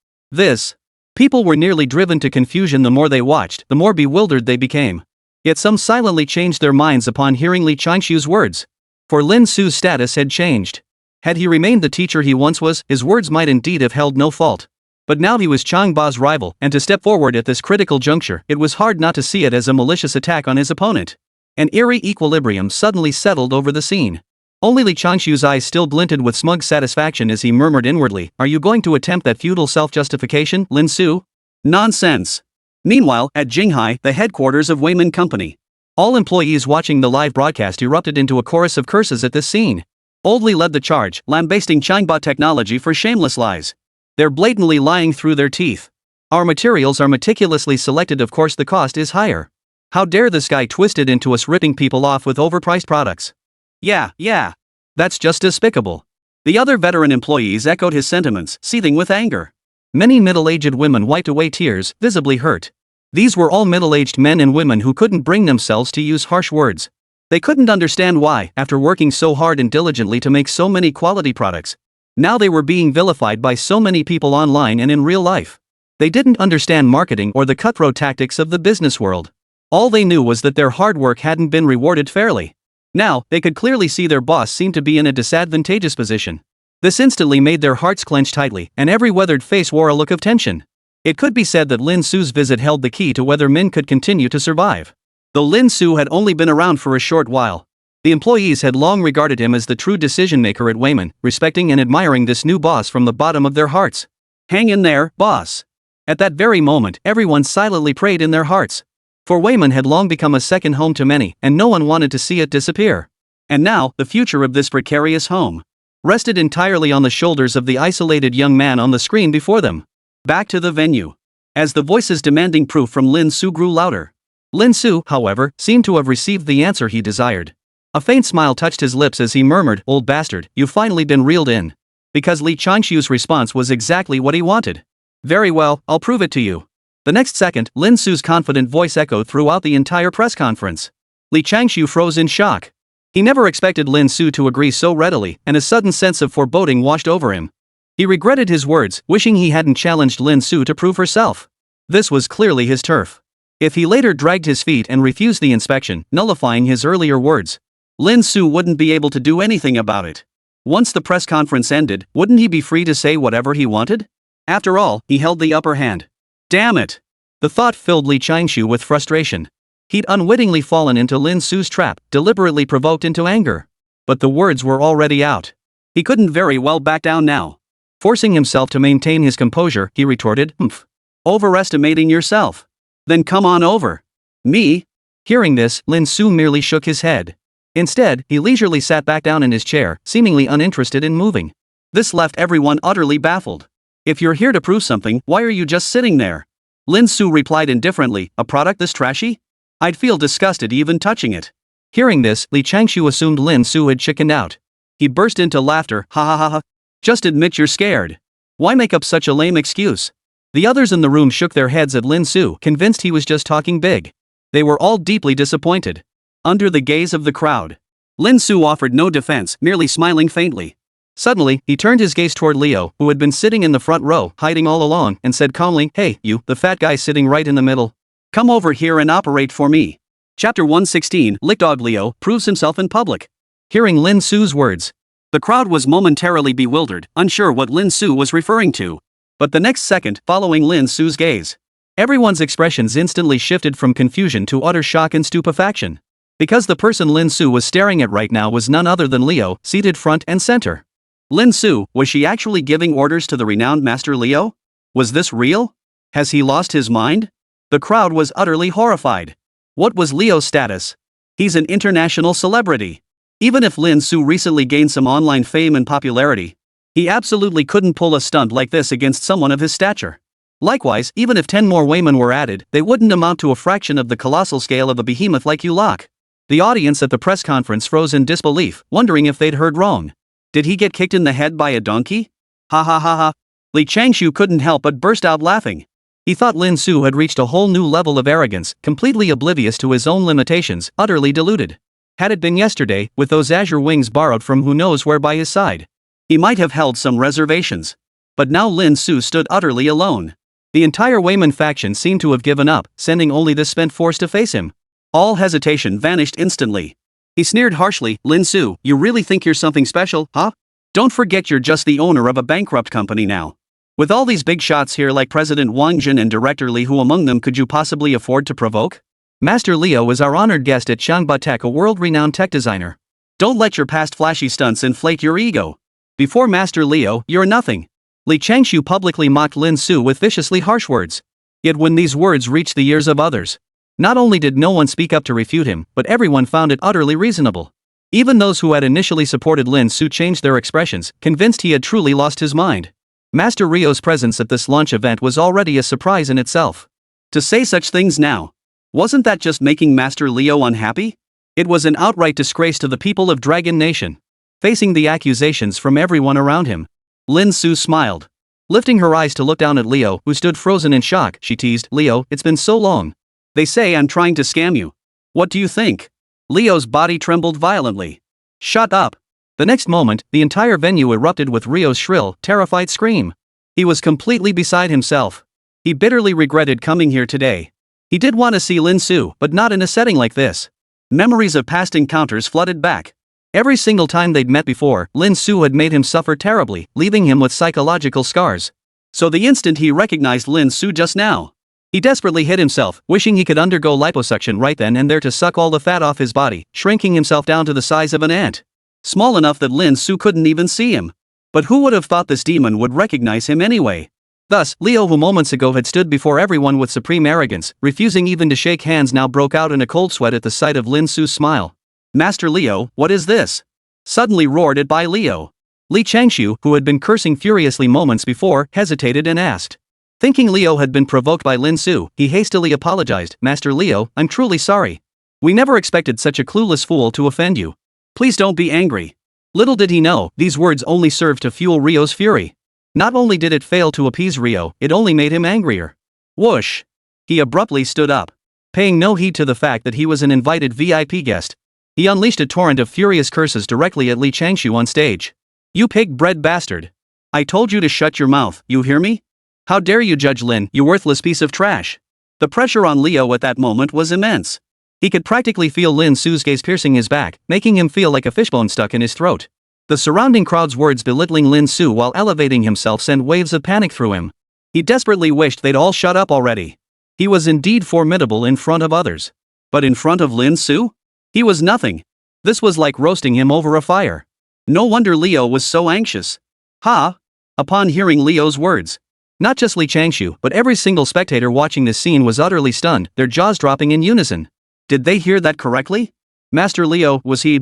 People were nearly driven to confusion. The more they watched, the more bewildered they became. Yet some silently changed their minds upon hearing Li Changshu's words. For Lin Su's status had changed. Had he remained the teacher he once was, his words might indeed have held no fault. But now he was Changba's rival, and to step forward at this critical juncture, it was hard not to see it as a malicious attack on his opponent. An eerie equilibrium suddenly settled over the scene. Only Li Changshu's eyes still glinted with smug satisfaction as he murmured inwardly, "Are you going to attempt that futile self-justification, Lin Su?" Nonsense. Meanwhile, at Jinghai, the headquarters of Wayman Company. All employees watching the live broadcast erupted into a chorus of curses at this scene. Old Lee led the charge, lambasting Changbot Technology for shameless lies. They're blatantly lying through their teeth. Our materials are meticulously selected, of course the cost is higher. How dare this guy twist it into us ripping people off with overpriced products. Yeah. That's just despicable. The other veteran employees echoed his sentiments, seething with anger. Many middle-aged women wiped away tears, visibly hurt. These were all middle-aged men and women who couldn't bring themselves to use harsh words. They couldn't understand why, after working so hard and diligently to make so many quality products, now they were being vilified by so many people online and in real life. They didn't understand marketing or the cutthroat tactics of the business world. All they knew was that their hard work hadn't been rewarded fairly. Now, they could clearly see their boss seemed to be in a disadvantageous position. This instantly made their hearts clench tightly, and every weathered face wore a look of tension. It could be said that Lin Su's visit held the key to whether Min could continue to survive. Though Lin Su had only been around for a short while, the employees had long regarded him as the true decision-maker at Wayman, respecting and admiring this new boss from the bottom of their hearts. Hang in there, boss. At that very moment, everyone silently prayed in their hearts. For Wayman had long become a second home to many, and no one wanted to see it disappear. And now, the future of this precarious home rested entirely on the shoulders of the isolated young man on the screen before them. Back to the venue. As the voices demanding proof from Lin Su grew louder, Lin Su, however, seemed to have received the answer he desired. A faint smile touched his lips as he murmured, "Old bastard, you've finally been reeled in." Because Li Changshu's response was exactly what he wanted. "Very well, I'll prove it to you." The next second, Lin Su's confident voice echoed throughout the entire press conference. Li Changshu froze in shock. He never expected Lin Su to agree so readily, and a sudden sense of foreboding washed over him. He regretted his words, wishing he hadn't challenged Lin Su to prove herself. This was clearly his turf. If he later dragged his feet and refused the inspection, nullifying his earlier words, Lin Su wouldn't be able to do anything about it. Once the press conference ended, wouldn't he be free to say whatever he wanted? After all, he held the upper hand. Damn it! The thought filled Li Changshu with frustration. He'd unwittingly fallen into Lin Su's trap, deliberately provoked into anger. But the words were already out. He couldn't very well back down now. Forcing himself to maintain his composure, he retorted, "Humph. Overestimating yourself. Then come on over." "Me?" Hearing this, Lin Su merely shook his head. Instead, he leisurely sat back down in his chair, seemingly uninterested in moving. This left everyone utterly baffled. "If you're here to prove something, why are you just sitting there?" Lin Su replied indifferently, "A product this trashy? I'd feel disgusted even touching it." Hearing this, Li Changshu assumed Lin Su had chickened out. He burst into laughter, "Ha ha ha ha. Just admit you're scared. Why make up such a lame excuse?" The others in the room shook their heads at Lin Su, convinced he was just talking big. They were all deeply disappointed. Under the gaze of the crowd, Lin Su offered no defense, merely smiling faintly. Suddenly, he turned his gaze toward Leo, who had been sitting in the front row, hiding all along, and said calmly, "Hey, you, the fat guy sitting right in the middle. Come over here and operate for me." Chapter 116, Lickdog Leo proves himself in public. Hearing Lin Su's words, the crowd was momentarily bewildered, unsure what Lin Su was referring to. But the next second, following Lin Su's gaze, everyone's expressions instantly shifted from confusion to utter shock and stupefaction. Because the person Lin Su was staring at right now was none other than Leo, seated front and center. Lin Su, was she actually giving orders to the renowned Master Leo? Was this real? Has he lost his mind? The crowd was utterly horrified. What was Leo's status? He's an international celebrity. Even if Lin Su recently gained some online fame and popularity, he absolutely couldn't pull a stunt like this against someone of his stature. Likewise, even if 10 more Waymen were added, they wouldn't amount to a fraction of the colossal scale of a behemoth like Yulok. The audience at the press conference froze in disbelief, wondering if they'd heard wrong. Did he get kicked in the head by a donkey? Ha ha ha ha. Li Changshu couldn't help but burst out laughing. He thought Lin Su had reached a whole new level of arrogance, completely oblivious to his own limitations, utterly deluded. Had it been yesterday, with those azure wings borrowed from who knows where by his side, he might have held some reservations. But now Lin Su stood utterly alone. The entire Wayman faction seemed to have given up, sending only this spent force to face him. All hesitation vanished instantly. He sneered harshly, "Lin Su, you really think you're something special, huh? Don't forget you're just the owner of a bankrupt company now. With all these big shots here like President Wang Jin and Director Li, who among them could you possibly afford to provoke? Master Leo is our honored guest at Changbot Tech, a world-renowned tech designer. Don't let your past flashy stunts inflate your ego. Before Master Leo, you're nothing." Li Changshu publicly mocked Lin Su with viciously harsh words. Yet when these words reached the ears of others, Not only did no one speak up to refute him, but everyone found it utterly reasonable. Even those who had initially supported Lin Su changed their expressions, convinced he had truly lost his mind. Master Rio's presence at this launch event was already a surprise in itself. To say such things now, wasn't that just making Master Leo unhappy? It was an outright disgrace to the people of Dragon Nation. Facing the accusations from everyone around him, Lin Su smiled. Lifting her eyes to look down at Leo, who stood frozen in shock, she teased, "Leo, it's been so long. They say I'm trying to scam you. What do you think?" Leo's body trembled violently. "Shut up." The next moment, the entire venue erupted with Rio's shrill, terrified scream. He was completely beside himself. He bitterly regretted coming here today. He did want to see Lin Su, but not in a setting like this. Memories of past encounters flooded back. Every single time they'd met before, Lin Su had made him suffer terribly, leaving him with psychological scars. So the instant he recognized Lin Su just now, he desperately hit himself, wishing he could undergo liposuction right then and there to suck all the fat off his body, shrinking himself down to the size of an ant. Small enough that Lin Su couldn't even see him. But who would have thought this demon would recognize him anyway? Thus, Leo, who moments ago had stood before everyone with supreme arrogance, refusing even to shake hands, now broke out in a cold sweat at the sight of Lin Su's smile. "Master Leo, what is this?" suddenly roared at by Leo. Li Changshu, who had been cursing furiously moments before, hesitated and asked. Thinking Leo had been provoked by Lin Su, he hastily apologized. "Master Leo, I'm truly sorry. We never expected such a clueless fool to offend you. Please don't be angry." Little did he know, these words only served to fuel Rio's fury. Not only did it fail to appease Rio, it only made him angrier. Whoosh! He abruptly stood up. Paying no heed to the fact that he was an invited VIP guest, he unleashed a torrent of furious curses directly at Li Changshu on stage. "You pig-bred bastard! I told you to shut your mouth, you hear me? How dare you judge Lin, you worthless piece of trash!" The pressure on Leo at that moment was immense. He could practically feel Lin Su's gaze piercing his back, making him feel like a fishbone stuck in his throat. The surrounding crowd's words belittling Lin Su while elevating himself sent waves of panic through him. He desperately wished they'd all shut up already. He was indeed formidable in front of others. But in front of Lin Su? He was nothing. This was like roasting him over a fire. No wonder Leo was so anxious. Ha! Upon hearing Leo's words, not just Li Changshu, but every single spectator watching this scene was utterly stunned, their jaws dropping in unison. Did they hear that correctly? Master Leo, was he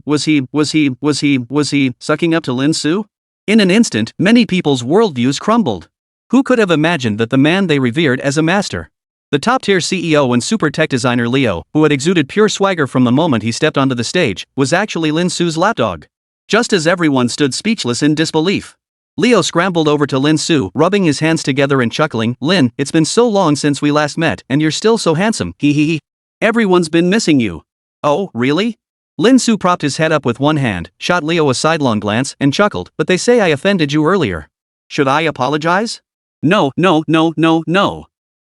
sucking up to Lin Su? In an instant, many people's worldviews crumbled. Who could have imagined that the man they revered as a master, the top-tier CEO and super tech designer Leo, who had exuded pure swagger from the moment he stepped onto the stage, was actually Lin Su's lapdog? Just as everyone stood speechless in disbelief, Leo scrambled over to Lin Su, rubbing his hands together and chuckling. "Lin, it's been so long since we last met, and you're still so handsome, hee hee hee. Everyone's been missing you." "Oh, really?" Lin Su propped his head up with one hand, shot Leo a sidelong glance, and chuckled. "But they say I offended you earlier. Should I apologize?" No.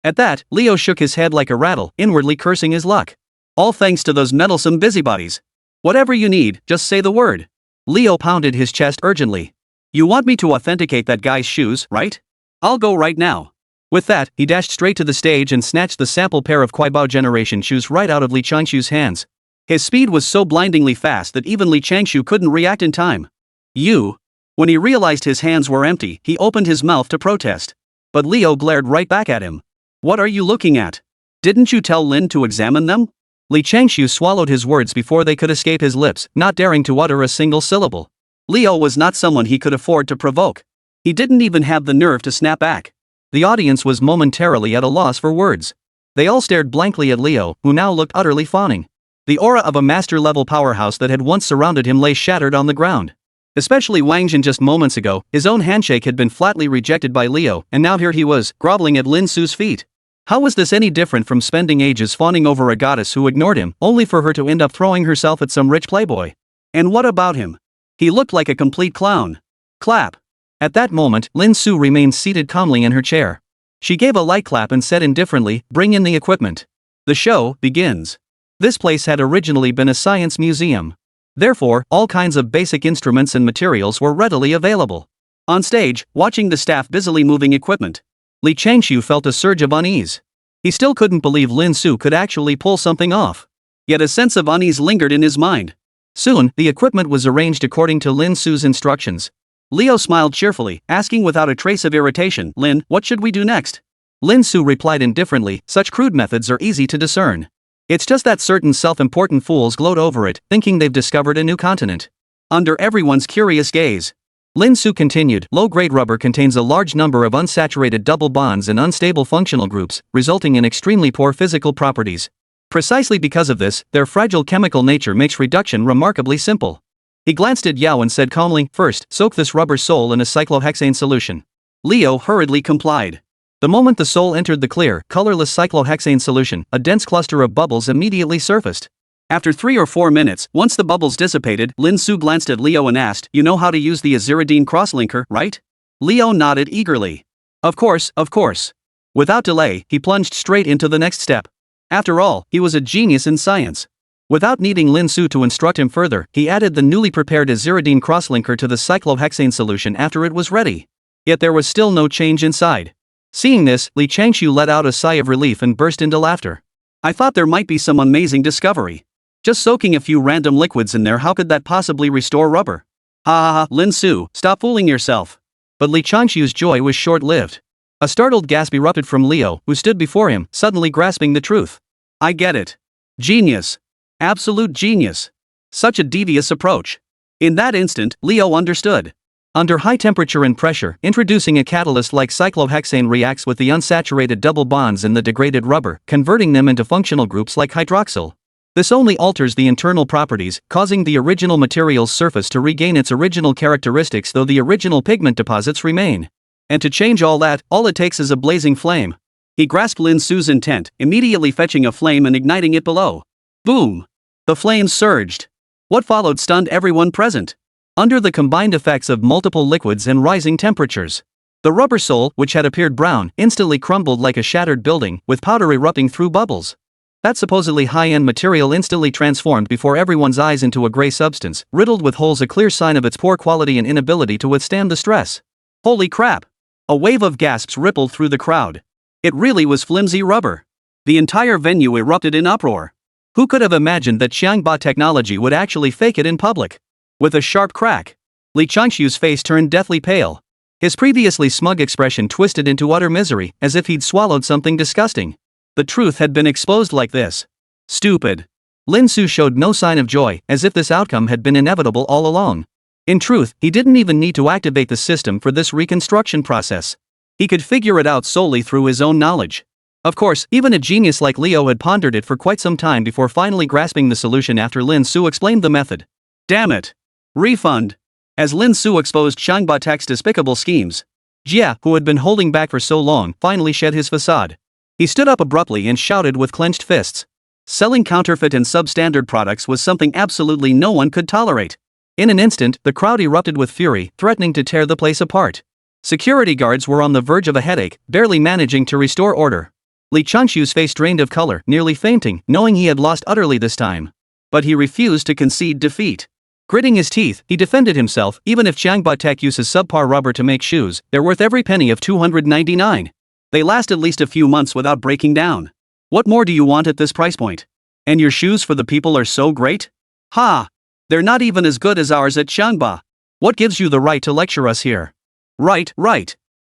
At that, Leo shook his head like a rattle, inwardly cursing his luck. "All thanks to those meddlesome busybodies. Whatever you need, just say the word." Leo pounded his chest urgently. "You want me to authenticate that guy's shoes, right? I'll go right now." With that, he dashed straight to the stage and snatched the sample pair of Kuaibao Generation shoes right out of Li Changshu's hands. His speed was so blindingly fast that even Li Changshu couldn't react in time. "You?" When he realized his hands were empty, he opened his mouth to protest. But Leo glared right back at him. "What are you looking at? Didn't you tell Lin to examine them?" Li Changshu swallowed his words before they could escape his lips, not daring to utter a single syllable. Leo was not someone he could afford to provoke. He didn't even have the nerve to snap back. The audience was momentarily at a loss for words. They all stared blankly at Leo, who now looked utterly fawning. The aura of a master-level powerhouse that had once surrounded him lay shattered on the ground. Especially Wang Jin. Just moments ago, his own handshake had been flatly rejected by Leo, and now here he was, groveling at Lin Su's feet. How was this any different from spending ages fawning over a goddess who ignored him, only for her to end up throwing herself at some rich playboy? And what about him? He looked like a complete clown. Clap. At that moment, Lin Su remained seated calmly in her chair. She gave a light clap and said indifferently, "Bring in the equipment. The show begins." This place had originally been a science museum. Therefore, all kinds of basic instruments and materials were readily available. On stage, watching the staff busily moving equipment, Li Changshu felt a surge of unease. He still couldn't believe Lin Su could actually pull something off. Yet a sense of unease lingered in his mind. Soon, the equipment was arranged according to Lin Su's instructions. Leo smiled cheerfully, asking without a trace of irritation, "Lin, what should we do next?" Lin Su replied indifferently, "Such crude methods are easy to discern. It's just that certain self-important fools gloat over it, thinking they've discovered a new continent. Under everyone's curious gaze, Lin Su continued, low-grade rubber contains a large number of unsaturated double bonds and unstable functional groups, resulting in extremely poor physical properties. Precisely because of this, their fragile chemical nature makes reduction remarkably simple. He glanced at Yao and said calmly, first, soak this rubber sole in a cyclohexane solution. Leo hurriedly complied. The moment the sole entered the clear, colorless cyclohexane solution, a dense cluster of bubbles immediately surfaced. After 3 or 4 minutes, once the bubbles dissipated, Lin Su glanced at Leo and asked, you know how to use the aziridine crosslinker, right? Leo nodded eagerly. Of course, of course. Without delay, he plunged straight into the next step. After all, he was a genius in science. Without needing Lin Su to instruct him further, he added the newly prepared aziridine crosslinker to the cyclohexane solution after it was ready. Yet there was still no change inside. Seeing this, Li Changshu let out a sigh of relief and burst into laughter. I thought there might be some amazing discovery. Just soaking a few random liquids in there, how could that possibly restore rubber? Ha ha ha, Lin Su, stop fooling yourself. But Li Changshu's joy was short-lived. A startled gasp erupted from Leo, who stood before him, suddenly grasping the truth. I get it. Genius. Absolute genius. Such a devious approach. In that instant, Leo understood. Under high temperature and pressure, introducing a catalyst like cyclohexane reacts with the unsaturated double bonds in the degraded rubber, converting them into functional groups like hydroxyl. This only alters the internal properties, causing the original material's surface to regain its original characteristics though the original pigment deposits remain. And to change all that, all it takes is a blazing flame. He grasped Lin Su's intent, immediately fetching a flame and igniting it below. Boom! The flames surged. What followed stunned everyone present. Under the combined effects of multiple liquids and rising temperatures, the rubber sole, which had appeared brown, instantly crumbled like a shattered building, with powder erupting through bubbles. That supposedly high-end material instantly transformed before everyone's eyes into a gray substance, riddled with holes, a clear sign of its poor quality and inability to withstand the stress. Holy crap! A wave of gasps rippled through the crowd. It really was flimsy rubber. The entire venue erupted in uproar. Who could have imagined that Xiangba technology would actually fake it in public? With a sharp crack, Li Changshu's face turned deathly pale. His previously smug expression twisted into utter misery, as if he'd swallowed something disgusting. The truth had been exposed like this. Stupid. Lin Su showed no sign of joy, as if this outcome had been inevitable all along. In truth, he didn't even need to activate the system for this reconstruction process. He could figure it out solely through his own knowledge. Of course, even a genius like Leo had pondered it for quite some time before finally grasping the solution after Lin Su explained the method. Damn it! Refund! As Lin Su exposed Xiangba Tech's despicable schemes, Jia, who had been holding back for so long, finally shed his facade. He stood up abruptly and shouted with clenched fists. Selling counterfeit and substandard products was something absolutely no one could tolerate. In an instant, the crowd erupted with fury, threatening to tear the place apart. Security guards were on the verge of a headache, barely managing to restore order. Li Changshu's face drained of color, nearly fainting, knowing he had lost utterly this time. But he refused to concede defeat. Gritting his teeth, he defended himself. Even if Xiangba Tech uses subpar rubber to make shoes, they're worth every penny of 299. They last at least a few months without breaking down. What more do you want at this price point? And your shoes for the people are so great? Ha! They're not even as good as ours at Xiangba. What gives you the right to lecture us here? Right.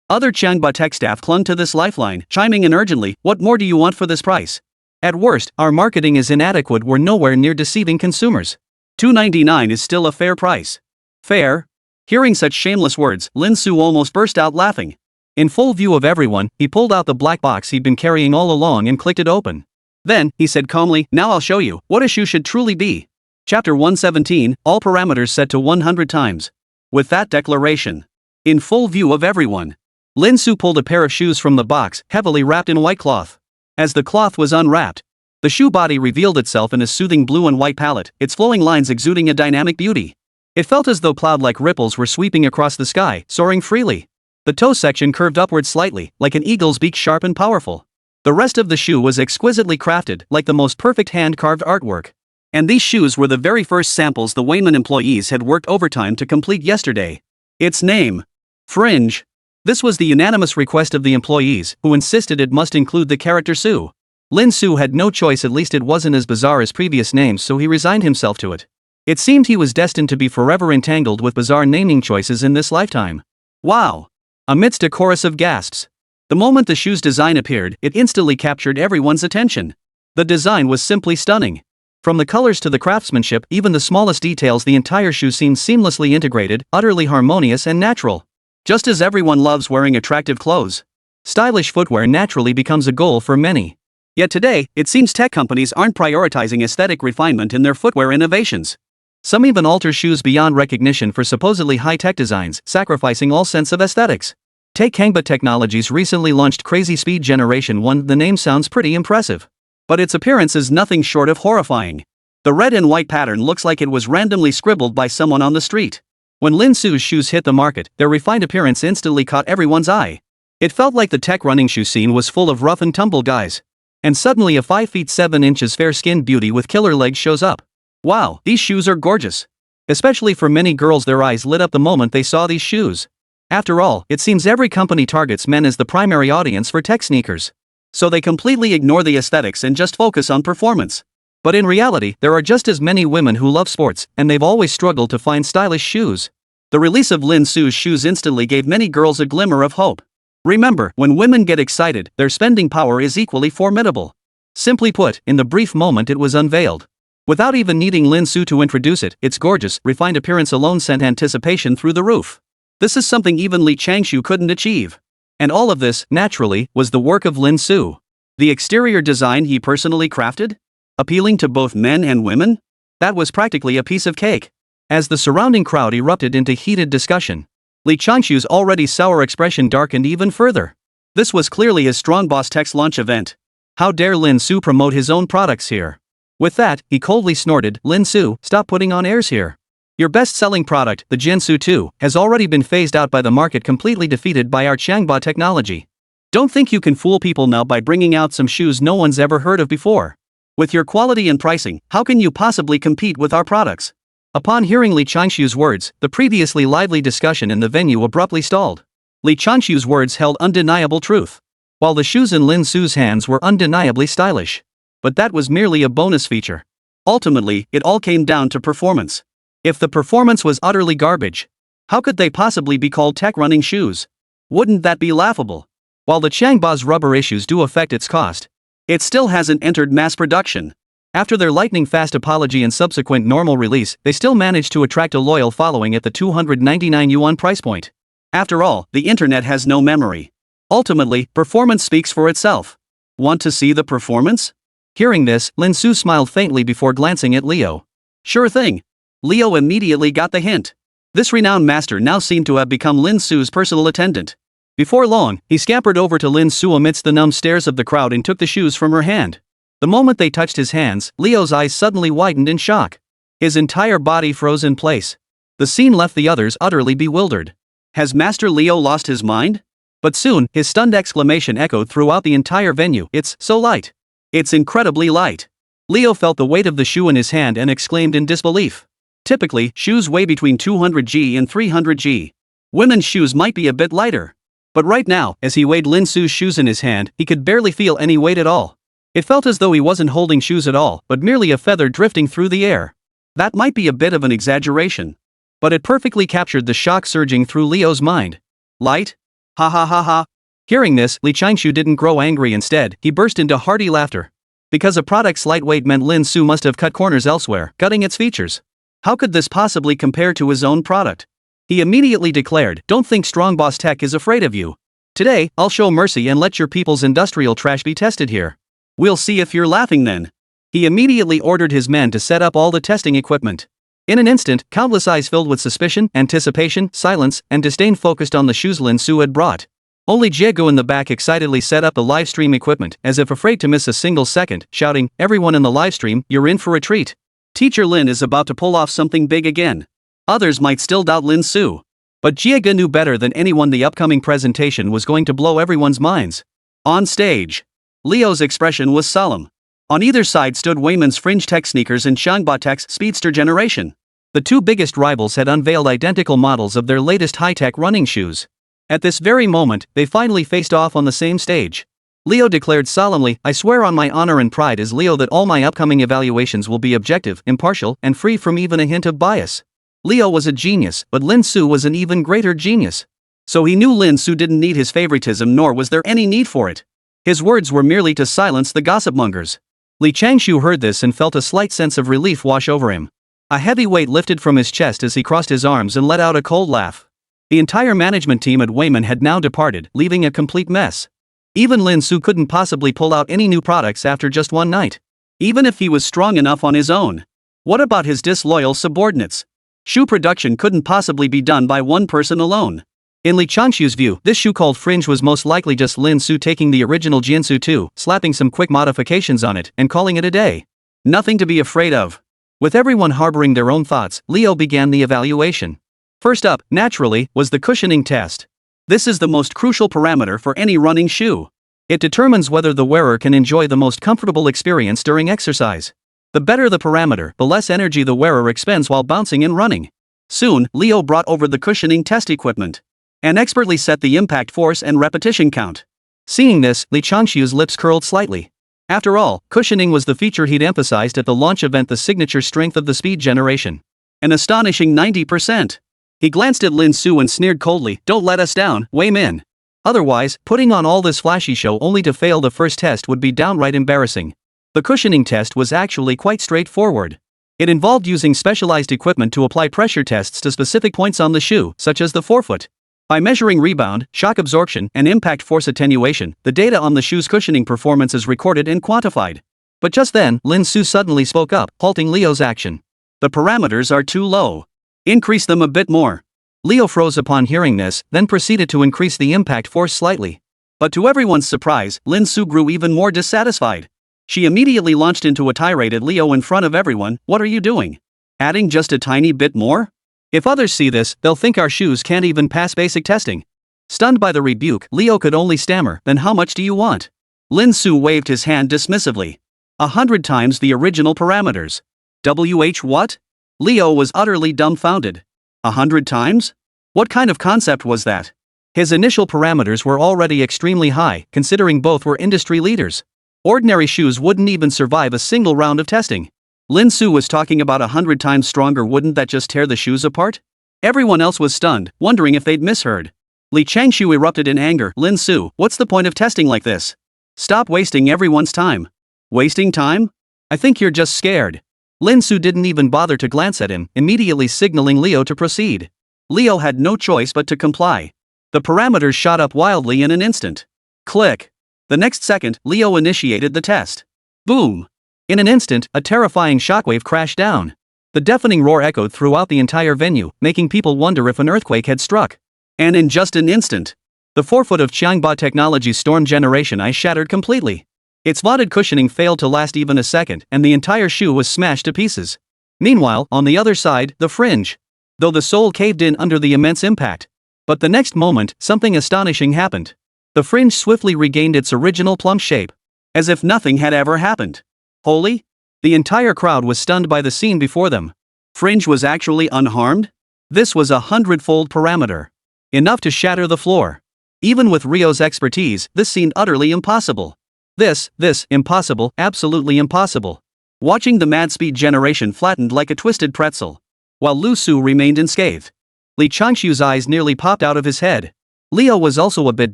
Other Xiangba Tech staff clung to this lifeline, chiming in urgently, what more do you want for this price? At worst, our marketing is inadequate. We're nowhere near deceiving consumers. $299 is still a fair price. Fair? Hearing such shameless words, Lin Su almost burst out laughing. In full view of everyone, he pulled out the black box he'd been carrying all along and clicked it open. Then, he said calmly, now I'll show you what a shoe should truly be. Chapter 117, all parameters set to 100 times. With that declaration, in full view of everyone, Lin Su pulled a pair of shoes from the box, heavily wrapped in white cloth. As the cloth was unwrapped, the shoe body revealed itself in a soothing blue and white palette, its flowing lines exuding a dynamic beauty. It felt as though cloud-like ripples were sweeping across the sky, soaring freely. The toe section curved upward slightly, like an eagle's beak, sharp and powerful. The rest of the shoe was exquisitely crafted, like the most perfect hand-carved artwork. And these shoes were the very first samples the Wayman employees had worked overtime to complete yesterday. Its name: Fringe. This was the unanimous request of the employees, who insisted it must include the character Su. Lin Su had no choice, at least it wasn't as bizarre as previous names, so he resigned himself to it. It seemed he was destined to be forever entangled with bizarre naming choices in this lifetime. Wow! Amidst a chorus of gasps, the moment the shoe's design appeared, it instantly captured everyone's attention. The design was simply stunning. From the colors to the craftsmanship, even the smallest details, the entire shoe seemed seamlessly integrated, utterly harmonious and natural. Just as everyone loves wearing attractive clothes, stylish footwear naturally becomes a goal for many. Yet today, it seems tech companies aren't prioritizing aesthetic refinement in their footwear innovations. Some even alter shoes beyond recognition for supposedly high-tech designs, sacrificing all sense of aesthetics. Take Hangba Technologies recently launched Crazy Speed Generation 1. The name sounds pretty impressive, but its appearance is nothing short of horrifying. The red and white pattern looks like it was randomly scribbled by someone on the street. When Lin Su's shoes hit the market, their refined appearance instantly caught everyone's eye. It felt like the tech running shoe scene was full of rough and tumble guys. And suddenly a 5 feet 7 inches fair-skinned beauty with killer legs shows up. Wow, these shoes are gorgeous. Especially for many girls, their eyes lit up the moment they saw these shoes. After all, it seems every company targets men as the primary audience for tech sneakers. So they completely ignore the aesthetics and just focus on performance. But in reality, there are just as many women who love sports, and they've always struggled to find stylish shoes. The release of Lin Su's shoes instantly gave many girls a glimmer of hope. Remember, when women get excited, their spending power is equally formidable. Simply put, in the brief moment it was unveiled. Without even needing Lin Su to introduce it, its gorgeous, refined appearance alone sent anticipation through the roof. This is something even Li Changshu couldn't achieve. And all of this, naturally, was the work of Lin Su. The exterior design he personally crafted? Appealing to both men and women? That was practically a piece of cake. As the surrounding crowd erupted into heated discussion, Li Changshu's already sour expression darkened even further. This was clearly his Strong Boss Tech's launch event. How dare Lin Su promote his own products here? With that, he coldly snorted, "Lin Su, stop putting on airs here. Your best-selling product, the Jinsu 2, has already been phased out by the market, completely defeated by our Changba technology. Don't think you can fool people now by bringing out some shoes no one's ever heard of before. With your quality and pricing, how can you possibly compete with our products?" Upon hearing Li Changshu's words, the previously lively discussion in the venue abruptly stalled. Li Changshu's words held undeniable truth. While the shoes in Lin Su's hands were undeniably stylish. But that was merely a bonus feature. Ultimately, it all came down to performance. If the performance was utterly garbage, how could they possibly be called tech-running shoes? Wouldn't that be laughable? While the Changba's rubber issues do affect its cost, it still hasn't entered mass production. After their lightning-fast apology and subsequent normal release, they still managed to attract a loyal following at the 299 yuan price point. After all, the internet has no memory. Ultimately, performance speaks for itself. Want to see the performance? Hearing this, Lin Su smiled faintly before glancing at Leo. Sure thing. Leo immediately got the hint. This renowned master now seemed to have become Lin Su's personal attendant. Before long, he scampered over to Lin Su amidst the numb stares of the crowd and took the shoes from her hand. The moment they touched his hands, Leo's eyes suddenly widened in shock. His entire body froze in place. The scene left the others utterly bewildered. Has Master Leo lost his mind? But soon, his stunned exclamation echoed throughout the entire venue. It's so light. It's incredibly light. Leo felt the weight of the shoe in his hand and exclaimed in disbelief. Typically, shoes weigh between 200 g and 300 g. Women's shoes might be a bit lighter. But right now, as he weighed Lin Su's shoes in his hand, he could barely feel any weight at all. It felt as though he wasn't holding shoes at all, but merely a feather drifting through the air. That might be a bit of an exaggeration. But it perfectly captured the shock surging through Leo's mind. Light? Ha ha ha ha. Hearing this, Li Changshu didn't grow angry. Instead, he burst into hearty laughter. Because a product's lightweight meant Lin Su must have cut corners elsewhere, gutting its features. How could this possibly compare to his own product? He immediately declared, "Don't think Strong Boss Tech is afraid of you. Today, I'll show mercy and let your people's industrial trash be tested here. We'll see if you're laughing then." He immediately ordered his men to set up all the testing equipment. In an instant, countless eyes filled with suspicion, anticipation, silence, and disdain focused on the shoes Lin Su had brought. Only Jiego in the back excitedly set up the live stream equipment, as if afraid to miss a single second, shouting, "Everyone in the live stream, you're in for a treat. Teacher Lin is about to pull off something big again." Others might still doubt Lin Su. But Jiego knew better than anyone the upcoming presentation was going to blow everyone's minds. On stage, Leo's expression was solemn. On either side stood Wayman's Fringe Tech sneakers and Xiangba Tech's Speedster generation. The two biggest rivals had unveiled identical models of their latest high-tech running shoes. At this very moment, they finally faced off on the same stage. Leo declared solemnly, "I swear on my honor and pride as Leo that all my upcoming evaluations will be objective, impartial, and free from even a hint of bias." Leo was a genius, but Lin Su was an even greater genius. So he knew Lin Su didn't need his favoritism, nor was there any need for it. His words were merely to silence the gossipmongers. Li Changshu heard this and felt a slight sense of relief wash over him. A heavy weight lifted from his chest as he crossed his arms and let out a cold laugh. The entire management team at Wayman had now departed, leaving a complete mess. Even Lin Su couldn't possibly pull out any new products after just one night. Even if he was strong enough on his own. What about his disloyal subordinates? Shoe production couldn't possibly be done by one person alone. In Li Changshu's view, this shoe called Fringe was most likely just Lin Su taking the original Jiansu 2, slapping some quick modifications on it, and calling it a day. Nothing to be afraid of. With everyone harboring their own thoughts, Leo began the evaluation. First up, naturally, was the cushioning test. This is the most crucial parameter for any running shoe. It determines whether the wearer can enjoy the most comfortable experience during exercise. The better the parameter, the less energy the wearer expends while bouncing and running. Soon, Leo brought over the cushioning test equipment and expertly set the impact force and repetition count. Seeing this, Li Changshu's lips curled slightly. After all, cushioning was the feature he'd emphasized at the launch event, the signature strength of the speed generation. An astonishing 90%. He glanced at Lin Su and sneered coldly, "Don't let us down, Wei Min. Otherwise, putting on all this flashy show only to fail the first test would be downright embarrassing." The cushioning test was actually quite straightforward. It involved using specialized equipment to apply pressure tests to specific points on the shoe, such as the forefoot. By measuring rebound, shock absorption, and impact force attenuation, the data on the shoe's cushioning performance is recorded and quantified. But just then, Lin Su suddenly spoke up, halting Leo's action. "The parameters are too low. Increase them a bit more." Leo froze upon hearing this, then proceeded to increase the impact force slightly. But to everyone's surprise, Lin Su grew even more dissatisfied. She immediately launched into a tirade at Leo in front of everyone. "What are you doing? Adding just a tiny bit more? If others see this, they'll think our shoes can't even pass basic testing." Stunned by the rebuke, Leo could only stammer, "Then how much do you want?" Lin Su waved his hand dismissively. 100 times the original parameters. What? Leo was utterly dumbfounded. 100 times? What kind of concept was that? His initial parameters were already extremely high, considering both were industry leaders. Ordinary shoes wouldn't even survive a single round of testing. Lin Su was talking about 100 times stronger. Wouldn't that just tear the shoes apart? Everyone else was stunned, wondering if they'd misheard. Li Changshu erupted in anger. "Lin Su, what's the point of testing like this? Stop wasting everyone's time." "Wasting time? I think you're just scared." Lin Su didn't even bother to glance at him, immediately signaling Leo to proceed. Leo had no choice but to comply. The parameters shot up wildly in an instant. Click. The next second, Leo initiated the test. Boom! In an instant, a terrifying shockwave crashed down. The deafening roar echoed throughout the entire venue, making people wonder if an earthquake had struck. And in just an instant, the forefoot of Qiangba Technology's storm generation ice shattered completely. Its vaunted cushioning failed to last even a second, and the entire shoe was smashed to pieces. Meanwhile, on the other side, the Fringe. Though the sole caved in under the immense impact. But the next moment, something astonishing happened. The Fringe swiftly regained its original plump shape. As if nothing had ever happened. Holy? The entire crowd was stunned by the scene before them. Fringe was actually unharmed? This was 100-fold parameter. Enough to shatter the floor. Even with Rio's expertise, this seemed utterly impossible. This, impossible, absolutely impossible. Watching the mad speed generation flattened like a twisted pretzel. While Lu Su remained unscathed. Li Changshu's eyes nearly popped out of his head. Leo was also a bit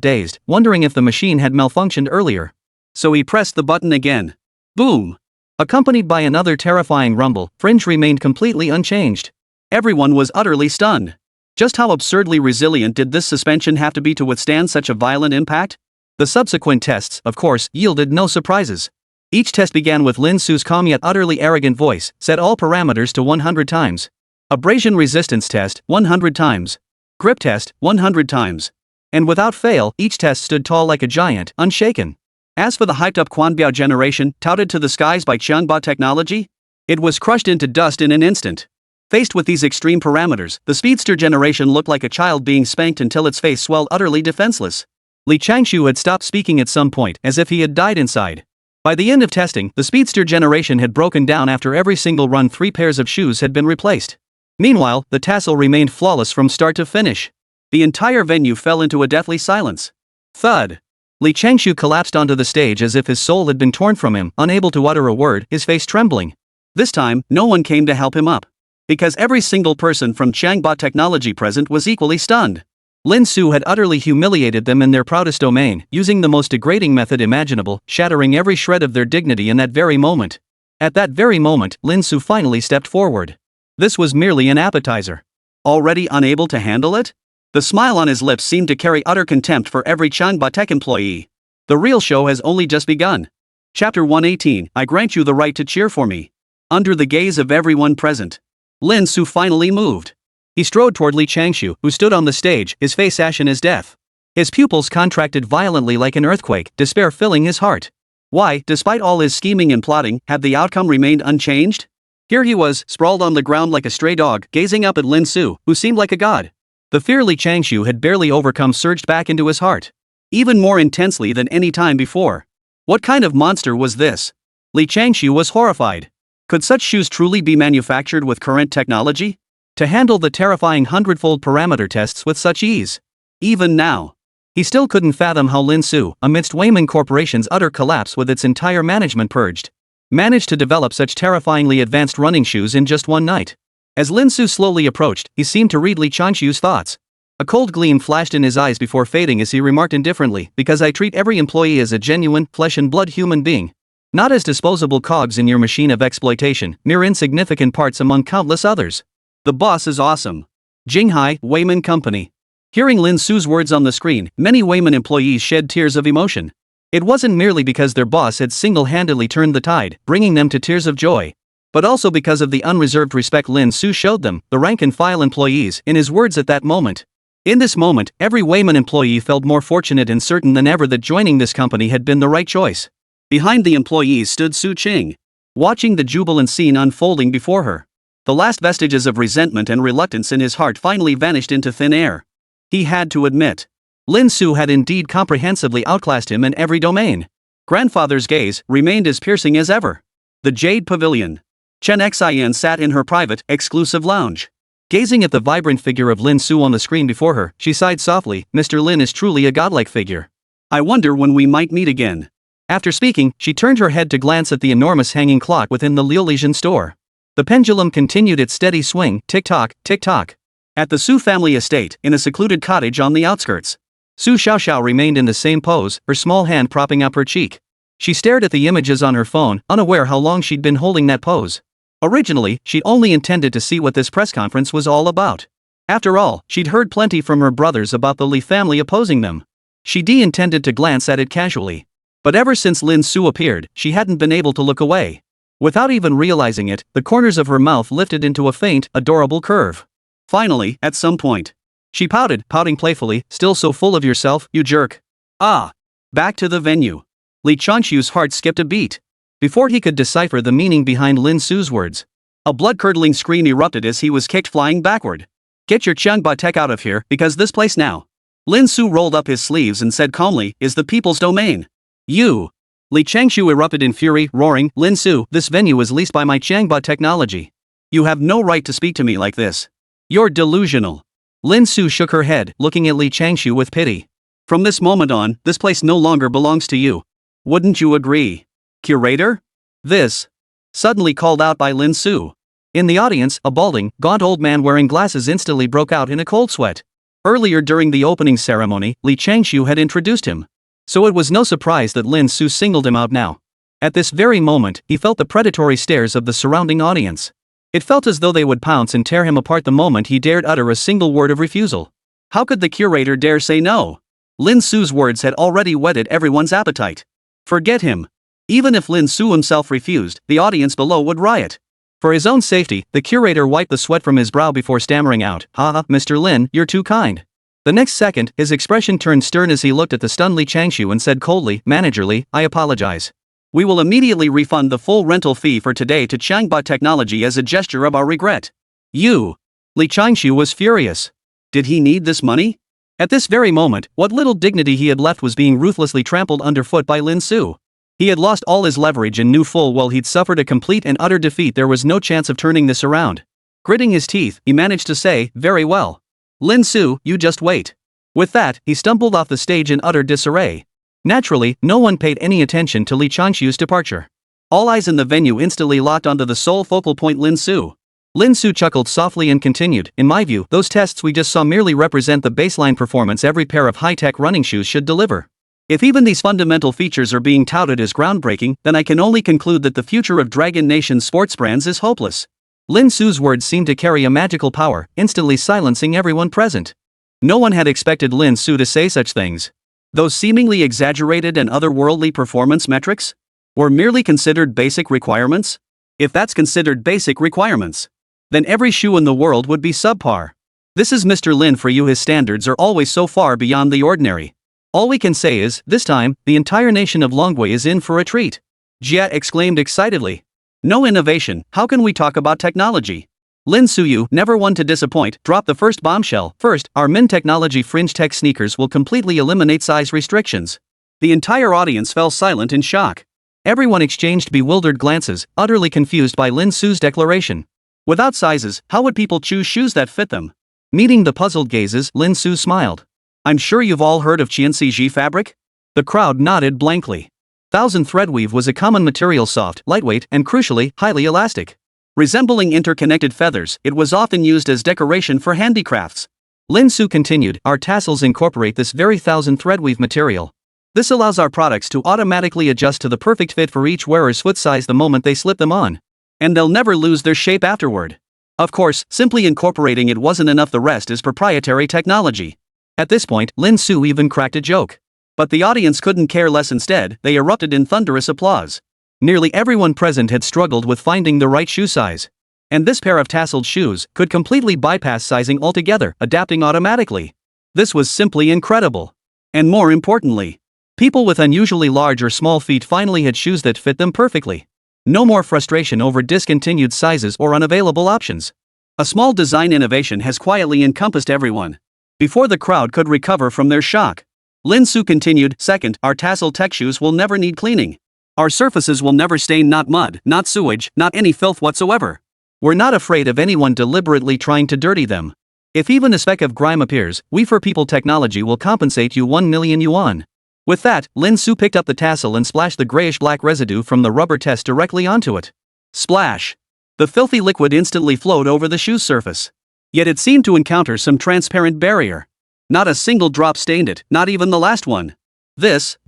dazed, wondering if the machine had malfunctioned earlier. So he pressed the button again. Boom! Accompanied by another terrifying rumble, Fringe remained completely unchanged. Everyone was utterly stunned. Just how absurdly resilient did this suspension have to be to withstand such a violent impact? The subsequent tests, of course, yielded no surprises. Each test began with Lin Su's calm yet utterly arrogant voice, set all parameters to 100 times. Abrasion resistance test, 100 times. Grip test, 100 times. And without fail, each test stood tall like a giant, unshaken. As for the hyped-up Quanbiao generation, touted to the skies by Qiangba Technology, it was crushed into dust in an instant. Faced with these extreme parameters, the speedster generation looked like a child being spanked until its face swelled utterly defenseless. Li Changshu had stopped speaking at some point, as if he had died inside. By the end of testing, the speedster generation had broken down after every single run. 3 pairs of shoes had been replaced. Meanwhile, the tassel remained flawless from start to finish. The entire venue fell into a deathly silence. Thud. Li Changshu collapsed onto the stage as if his soul had been torn from him, unable to utter a word, his face trembling. This time, no one came to help him up. Because every single person from Qiangba Technology present was equally stunned. Lin Su had utterly humiliated them in their proudest domain, using the most degrading method imaginable, shattering every shred of their dignity in that very moment. At that very moment, Lin Su finally stepped forward. This was merely an appetizer. Already unable to handle it? The smile on his lips seemed to carry utter contempt for every Changhba Tech employee. The real show has only just begun. Chapter 118, I grant you the right to cheer for me. Under the gaze of everyone present, Lin Su finally moved. He strode toward Li Changshu, who stood on the stage, his face ashen as death. His pupils contracted violently like an earthquake, despair filling his heart. Why, despite all his scheming and plotting, had the outcome remained unchanged? Here he was, sprawled on the ground like a stray dog, gazing up at Lin Su, who seemed like a god. The fear Li Changshu had barely overcome surged back into his heart, even more intensely than any time before. What kind of monster was this? Li Changshu was horrified. Could such shoes truly be manufactured with current technology? To handle the terrifying hundredfold parameter tests with such ease? Even now, he still couldn't fathom how Lin Su, amidst Wayman Corporation's utter collapse with its entire management purged, managed to develop such terrifyingly advanced running shoes in just one night. As Lin Su slowly approached, he seemed to read Li Changshu's thoughts. A cold gleam flashed in his eyes before fading as he remarked indifferently, because I treat every employee as a genuine, flesh and blood human being. Not as disposable cogs in your machine of exploitation, mere insignificant parts among countless others. The boss is awesome. Jinghai, Wayman Company. Hearing Lin Su's words on the screen, many Wayman employees shed tears of emotion. It wasn't merely because their boss had single-handedly turned the tide, bringing them to tears of joy, but also because of the unreserved respect Lin Su showed them, the rank-and-file employees, in his words at that moment. In this moment, every Wayman employee felt more fortunate and certain than ever that joining this company had been the right choice. Behind the employees stood Su Qing, watching the jubilant scene unfolding before her. The last vestiges of resentment and reluctance in his heart finally vanished into thin air. He had to admit, Lin Su had indeed comprehensively outclassed him in every domain. Grandfather's gaze remained as piercing as ever. The Jade Pavilion. Chen Xian sat in her private, exclusive lounge. Gazing at the vibrant figure of Lin Su on the screen before her, she sighed softly, Mr. Lin is truly a godlike figure. I wonder when we might meet again. After speaking, she turned her head to glance at the enormous hanging clock within the Liulian store. The pendulum continued its steady swing, tick-tock, tick-tock. At the Su family estate, in a secluded cottage on the outskirts, Su Xiaoxiao remained in the same pose, her small hand propping up her cheek. She stared at the images on her phone, unaware how long she'd been holding that pose. Originally, she'd only intended to see what this press conference was all about. After all, she'd heard plenty from her brothers about the Li family opposing them. She intended to glance at it casually. But ever since Lin Su appeared, she hadn't been able to look away. Without even realizing it, the corners of her mouth lifted into a faint, adorable curve. Finally, at some point, she pouted, pouting playfully, still so full of yourself, you jerk. Ah! Back to the venue. Li Changshu's heart skipped a beat. Before he could decipher the meaning behind Lin Su's words, a blood-curdling scream erupted as he was kicked flying backward. Get your Changhba Tech out of here, because this place now, Lin Su rolled up his sleeves and said calmly, is the people's domain. You! Li Changshu erupted in fury, roaring, Lin Su, this venue is leased by my Changhba Technology. You have no right to speak to me like this. You're delusional. Lin Su shook her head, looking at Li Changshu with pity. From this moment on, this place no longer belongs to you. Wouldn't you agree? Curator? This. Suddenly called out by Lin Su. In the audience, a balding, gaunt old man wearing glasses instantly broke out in a cold sweat. Earlier during the opening ceremony, Li Changshu had introduced him. So it was no surprise that Lin Su singled him out now. At this very moment, he felt the predatory stares of the surrounding audience. It felt as though they would pounce and tear him apart the moment he dared utter a single word of refusal. How could the curator dare say no? Lin Su's words had already whetted everyone's appetite. Forget him. Even if Lin Su himself refused, the audience below would riot. For his own safety, the curator wiped the sweat from his brow before stammering out, "Haha, Mr. Lin, you're too kind." The next second, his expression turned stern as he looked at the stunned Li Changshu and said coldly, "Managerly, I apologize. We will immediately refund the full rental fee for today to Changhba Technology as a gesture of our regret." You! Li Changshu was furious. Did he need this money? At this very moment, what little dignity he had left was being ruthlessly trampled underfoot by Lin Su. He had lost all his leverage and knew full well he'd suffered a complete and utter defeat. There was no chance of turning this around. Gritting his teeth, he managed to say, "Very well. Lin Su, you just wait." With that, he stumbled off the stage in utter disarray. Naturally, no one paid any attention to Li Changshu's departure. All eyes in the venue instantly locked onto the sole focal point Lin Su. Lin Su chuckled softly and continued, in my view, those tests we just saw merely represent the baseline performance every pair of high-tech running shoes should deliver. If even these fundamental features are being touted as groundbreaking, then I can only conclude that the future of Dragon Nation's sports brands is hopeless. Lin Su's words seemed to carry a magical power, instantly silencing everyone present. No one had expected Lin Su to say such things. Those seemingly exaggerated and otherworldly performance metrics were merely considered basic requirements? If that's considered basic requirements, then every shoe in the world would be subpar. This is Mr. Lin for you. His standards are always so far beyond the ordinary. All we can say is, this time, the entire nation of Longwei is in for a treat. Jia exclaimed excitedly. No innovation, how can we talk about technology? Lin Suyu, never one to disappoint, dropped the first bombshell. First, our Min Technology Fringe Tech sneakers will completely eliminate size restrictions. The entire audience fell silent in shock. Everyone exchanged bewildered glances, utterly confused by Lin Su's declaration. Without sizes, how would people choose shoes that fit them? Meeting the puzzled gazes, Lin Su smiled. I'm sure you've all heard of Qianxiji fabric? The crowd nodded blankly. Thousand thread weave was a common material, soft, lightweight, and crucially, highly elastic. Resembling interconnected feathers, it was often used as decoration for handicrafts. Lin Su continued, our tassels incorporate this very thousand thread weave material. This allows our products to automatically adjust to the perfect fit for each wearer's foot size the moment they slip them on. And they'll never lose their shape afterward. Of course, simply incorporating it wasn't enough, the rest is proprietary technology. At this point, Lin Su even cracked a joke. But the audience couldn't care less. Instead, they erupted in thunderous applause. Nearly everyone present had struggled with finding the right shoe size. And this pair of tasseled shoes could completely bypass sizing altogether, adapting automatically. This was simply incredible. And more importantly, people with unusually large or small feet finally had shoes that fit them perfectly. No more frustration over discontinued sizes or unavailable options. A small design innovation has quietly encompassed everyone. Before the crowd could recover from their shock, Lin Su continued, second, our tassel tech shoes will never need cleaning. Our surfaces will never stain, not mud, not sewage, not any filth whatsoever. We're not afraid of anyone deliberately trying to dirty them. If even a speck of grime appears, we for People Technology will compensate you 1 million yuan. With that, Lin Su picked up the tassel and splashed the grayish-black residue from the rubber test directly onto it. Splash! The filthy liquid instantly flowed over the shoe's surface. Yet it seemed to encounter some transparent barrier. Not a single drop stained it, not even the last one. This.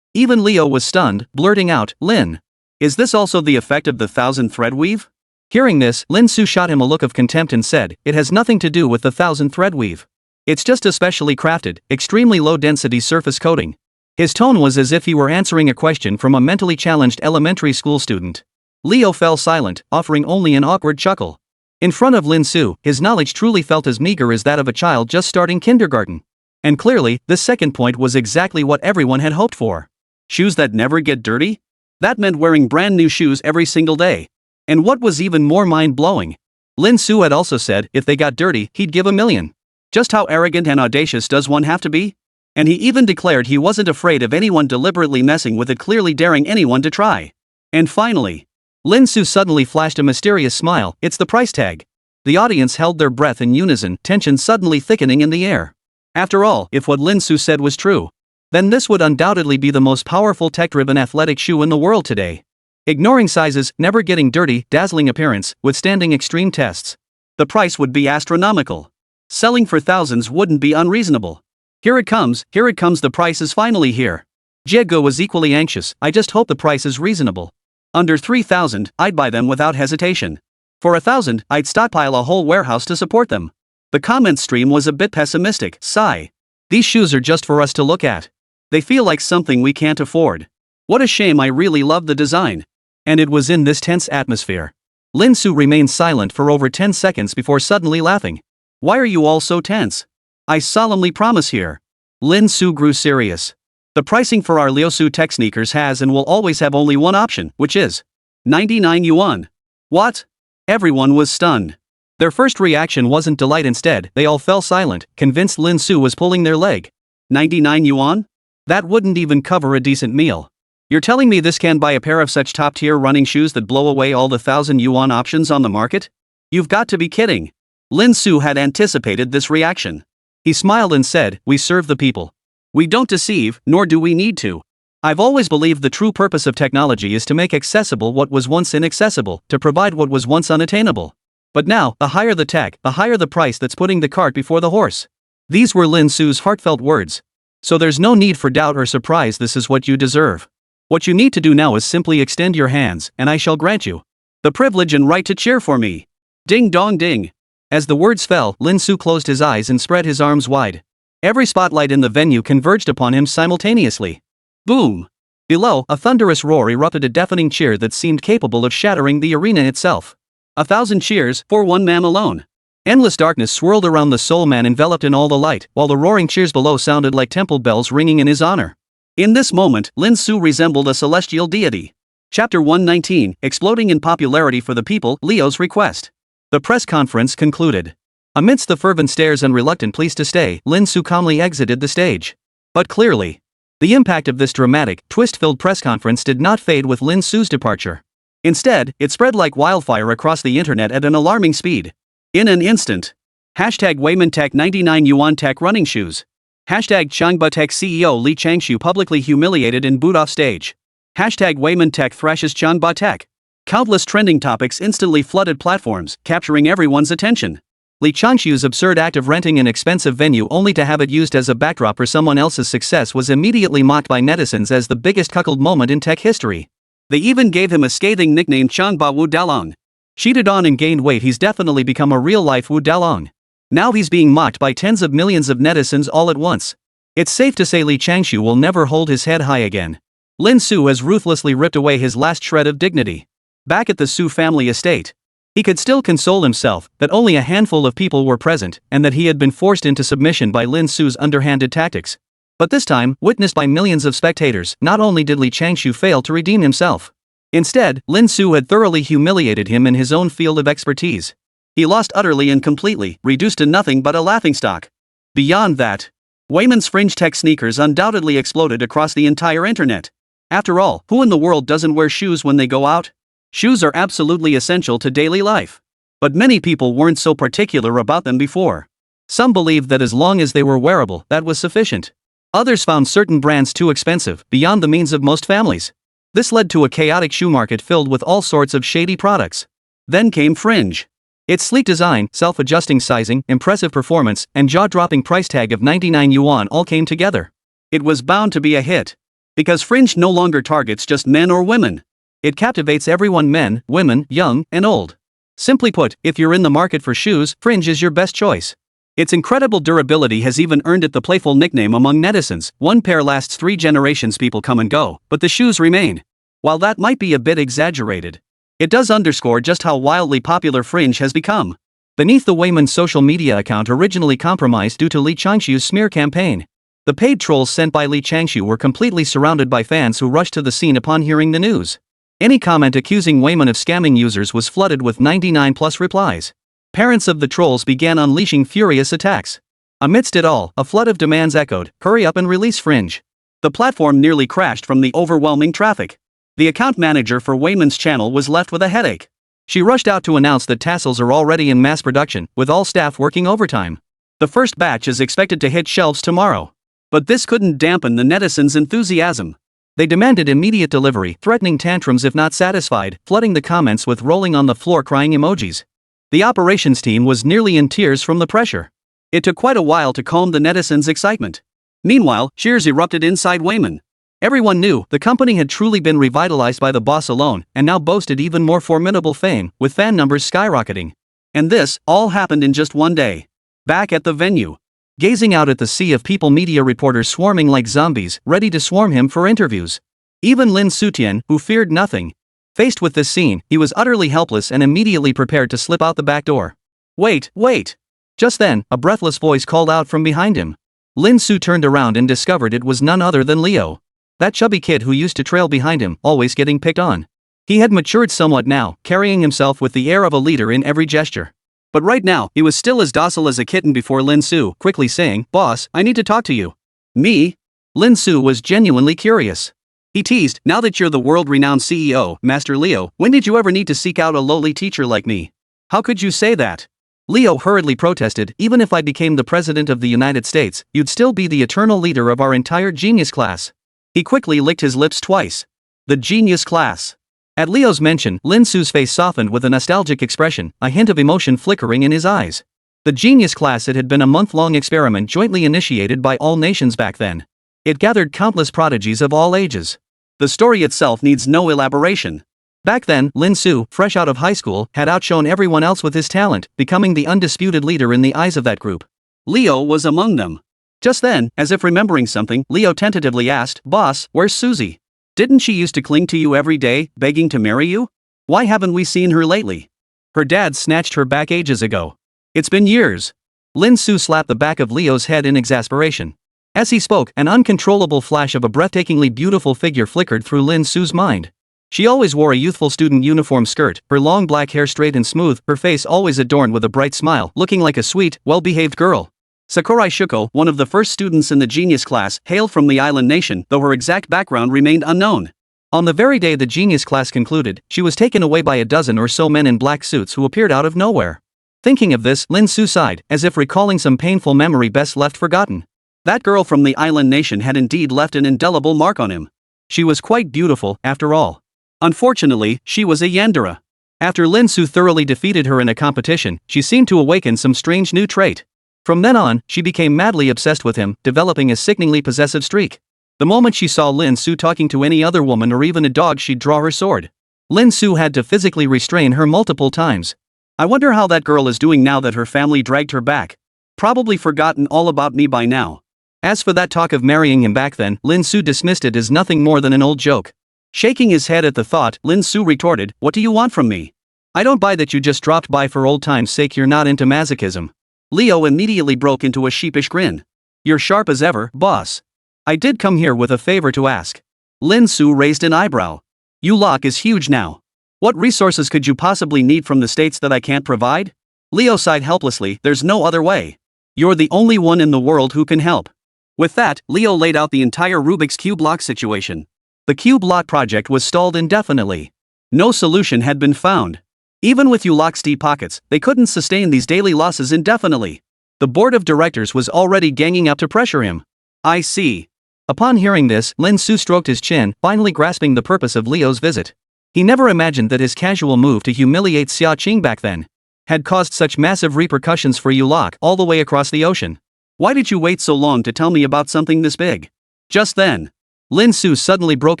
Even Leo was stunned, blurting out, Lin. Is this also the effect of the thousand thread weave? Hearing this, Lin Su shot him a look of contempt and said, it has nothing to do with the thousand thread weave. It's just a specially crafted, extremely low-density surface coating. His tone was as if he were answering a question from a mentally challenged elementary school student. Leo fell silent, offering only an awkward chuckle. In front of Lin Su, his knowledge truly felt as meager as that of a child just starting kindergarten. And clearly, this second point was exactly what everyone had hoped for. Shoes that never get dirty? That meant wearing brand new shoes every single day. And what was even more mind-blowing, Lin Su had also said if they got dirty, he'd give 1 million. Just how arrogant and audacious does one have to be? And he even declared he wasn't afraid of anyone deliberately messing with it, clearly daring anyone to try. And finally, Lin Su suddenly flashed a mysterious smile. It's the price tag. The audience held their breath in unison, tension suddenly thickening in the air. After all, if what Lin Su said was true, then this would undoubtedly be the most powerful tech-driven athletic shoe in the world today. Ignoring sizes, never getting dirty, dazzling appearance, withstanding extreme tests. The price would be astronomical. Selling for thousands wouldn't be unreasonable. Here it comes, the price is finally here. Jiego was equally anxious, I just hope the price is reasonable. Under 3,000, I'd buy them without hesitation. For 1,000, I'd stockpile a whole warehouse to support them. The comment stream was a bit pessimistic, sigh. These shoes are just for us to look at. They feel like something we can't afford. What a shame, I really love the design. And it was in this tense atmosphere. Lin Su remained silent for over 10 seconds before suddenly laughing. Why are you all so tense? I solemnly promise here. Lin Su grew serious. The pricing for our Liusu tech sneakers has and will always have only one option, which is 99 yuan. What? Everyone was stunned. Their first reaction wasn't delight, instead, they all fell silent, convinced Lin Su was pulling their leg. 99 yuan? That wouldn't even cover a decent meal. You're telling me this can buy a pair of such top-tier running shoes that blow away all the 1,000 yuan options on the market? You've got to be kidding. Lin Su had anticipated this reaction. He smiled and said, we serve the people. We don't deceive, nor do we need to. I've always believed the true purpose of technology is to make accessible what was once inaccessible, to provide what was once unattainable. But now, the higher the tech, the higher the price that's putting the cart before the horse. These were Lin Su's heartfelt words. So there's no need for doubt or surprise, this is what you deserve. What you need to do now is simply extend your hands, and I shall grant you the privilege and right to cheer for me. Ding dong ding. As the words fell, Lin Su closed his eyes and spread his arms wide. Every spotlight in the venue converged upon him simultaneously. Boom! Below, a thunderous roar erupted, a deafening cheer that seemed capable of shattering the arena itself. 1,000 cheers for one man alone. Endless darkness swirled around the soul man, enveloped in all the light, while the roaring cheers below sounded like temple bells ringing in his honor. In this moment, Lin Su resembled a celestial deity. Chapter 119, Exploding in Popularity for the People, Leo's Request. The press conference concluded. Amidst the fervent stares and reluctant pleas to stay, Lin Su calmly exited the stage. But clearly, the impact of this dramatic, twist-filled press conference did not fade with Lin Su's departure. Instead, it spread like wildfire across the internet at an alarming speed. In an instant. Hashtag WeiManTech 99 Yuan Tech running shoes. Hashtag Changba Tech CEO Li Changshu publicly humiliated and booed off stage. Hashtag WeiManTech thrashes Changba Tech. Countless trending topics instantly flooded platforms, capturing everyone's attention. Li Changshu's absurd act of renting an expensive venue only to have it used as a backdrop for someone else's success was immediately mocked by netizens as the biggest cuckold moment in tech history. They even gave him a scathing nickname, Changba Wu Dalong. Cheated on and gained weight, he's definitely become a real-life Wu Dalong. Now he's being mocked by tens of millions of netizens all at once. It's safe to say Li Changshu will never hold his head high again. Lin Su has ruthlessly ripped away his last shred of dignity. Back at the Su family estate, he could still console himself that only a handful of people were present and that he had been forced into submission by Lin Su's underhanded tactics. But this time, witnessed by millions of spectators, not only did Li Changshu fail to redeem himself. Instead, Lin Su had thoroughly humiliated him in his own field of expertise. He lost utterly and completely, reduced to nothing but a laughingstock. Beyond that, Weiman's fringe tech sneakers undoubtedly exploded across the entire internet. After all, who in the world doesn't wear shoes when they go out? Shoes are absolutely essential to daily life. But many people weren't so particular about them before. Some believed that as long as they were wearable, that was sufficient. Others found certain brands too expensive, beyond the means of most families. This led to a chaotic shoe market filled with all sorts of shady products. Then came Fringe. Its sleek design, self-adjusting sizing, impressive performance, and jaw-dropping price tag of 99 yuan all came together. It was bound to be a hit. Because Fringe no longer targets just men or women. It captivates everyone, men, women, young, and old. Simply put, if you're in the market for shoes, Fringe is your best choice. Its incredible durability has even earned it the playful nickname among netizens. One pair lasts 3 generations, people come and go, but the shoes remain. While that might be a bit exaggerated, it does underscore just how wildly popular Fringe has become. Beneath the Weiman social media account originally compromised due to Li Changshu's smear campaign, the paid trolls sent by Li Changshu were completely surrounded by fans who rushed to the scene upon hearing the news. Any comment accusing Weiman of scamming users was flooded with 99+ replies. Parents of the trolls began unleashing furious attacks. Amidst it all, a flood of demands echoed, "Hurry up and release Fringe." The platform nearly crashed from the overwhelming traffic. The account manager for Weiman's channel was left with a headache. She rushed out to announce that tassels are already in mass production, with all staff working overtime. The first batch is expected to hit shelves tomorrow. But this couldn't dampen the netizens' enthusiasm. They demanded immediate delivery, threatening tantrums if not satisfied, flooding the comments with rolling on the floor crying emojis. The operations team was nearly in tears from the pressure. It took quite a while to calm the netizens' excitement. Meanwhile, cheers erupted inside Weiman. Everyone knew the company had truly been revitalized by the boss alone, and now boasted even more formidable fame, with fan numbers skyrocketing. And this all happened in just one day. Back at the venue, gazing out at the sea of people, media reporters swarming like zombies, ready to swarm him for interviews. Even Lin Sutian, who feared nothing. Faced with this scene, he was utterly helpless and immediately prepared to slip out the back door. Wait, wait! Just then, a breathless voice called out from behind him. Lin Su turned around and discovered it was none other than Leo. That chubby kid who used to trail behind him, always getting picked on. He had matured somewhat now, carrying himself with the air of a leader in every gesture. But right now, he was still as docile as a kitten before Lin Su, quickly saying, "Boss, I need to talk to you." "Me?" Lin Su was genuinely curious. He teased, "Now that you're the world-renowned CEO, Master Leo, when did you ever need to seek out a lowly teacher like me? How could you say that?" Leo hurriedly protested, "Even if I became the President of the United States, you'd still be the eternal leader of our entire genius class." He quickly licked his lips twice. The genius class. At Leo's mention, Lin Su's face softened with a nostalgic expression, a hint of emotion flickering in his eyes. The genius class, it had been a month-long experiment jointly initiated by all nations back then. It gathered countless prodigies of all ages. The story itself needs no elaboration. Back then, Lin Su, fresh out of high school, had outshone everyone else with his talent, becoming the undisputed leader in the eyes of that group. Leo was among them. Just then, as if remembering something, Leo tentatively asked, "Boss, where's Susie? Didn't she used to cling to you every day, begging to marry you? Why haven't we seen her lately? Her dad snatched her back ages ago. It's been years." Lin Su slapped the back of Leo's head in exasperation. As he spoke, an uncontrollable flash of a breathtakingly beautiful figure flickered through Lin Su's mind. She always wore a youthful student uniform skirt, her long black hair straight and smooth, her face always adorned with a bright smile, looking like a sweet, well-behaved girl. Sakurai Shuko, one of the first students in the genius class, hailed from the island nation, though her exact background remained unknown. On the very day the genius class concluded, she was taken away by a dozen or so men in black suits who appeared out of nowhere. Thinking of this, Lin Su sighed, as if recalling some painful memory best left forgotten. That girl from the island nation had indeed left an indelible mark on him. She was quite beautiful, after all. Unfortunately, she was a yandere. After Lin Su thoroughly defeated her in a competition, she seemed to awaken some strange new trait. From then on, she became madly obsessed with him, developing a sickeningly possessive streak. The moment she saw Lin Su talking to any other woman or even a dog, she'd draw her sword. Lin Su had to physically restrain her multiple times. I wonder how that girl is doing now that her family dragged her back. Probably forgotten all about me by now. As for that talk of marrying him back then, Lin Su dismissed it as nothing more than an old joke. Shaking his head at the thought, Lin Su retorted, "What do you want from me? I don't buy that you just dropped by for old time's sake. You're not into masochism." Leo immediately broke into a sheepish grin. "You're sharp as ever, boss. I did come here with a favor to ask." Lin Su raised an eyebrow. "Yulok is huge now. What resources could you possibly need from the states that I can't provide?" Leo sighed helplessly, "There's no other way. You're the only one in the world who can help." With that, Leo laid out the entire Rubik's Cube lock situation. The cube lock project was stalled indefinitely. No solution had been found. Even with Yulok's deep pockets, they couldn't sustain these daily losses indefinitely. The board of directors was already ganging up to pressure him. "I see." Upon hearing this, Lin Su stroked his chin, finally grasping the purpose of Leo's visit. He never imagined that his casual move to humiliate Xia Qing back then had caused such massive repercussions for Yulok all the way across the ocean. "Why did you wait so long to tell me about something this big?" Just then, Lin Su suddenly broke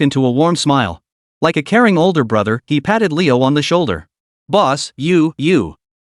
into a warm smile. Like a caring older brother, he patted Leo on the shoulder. "Boss, you.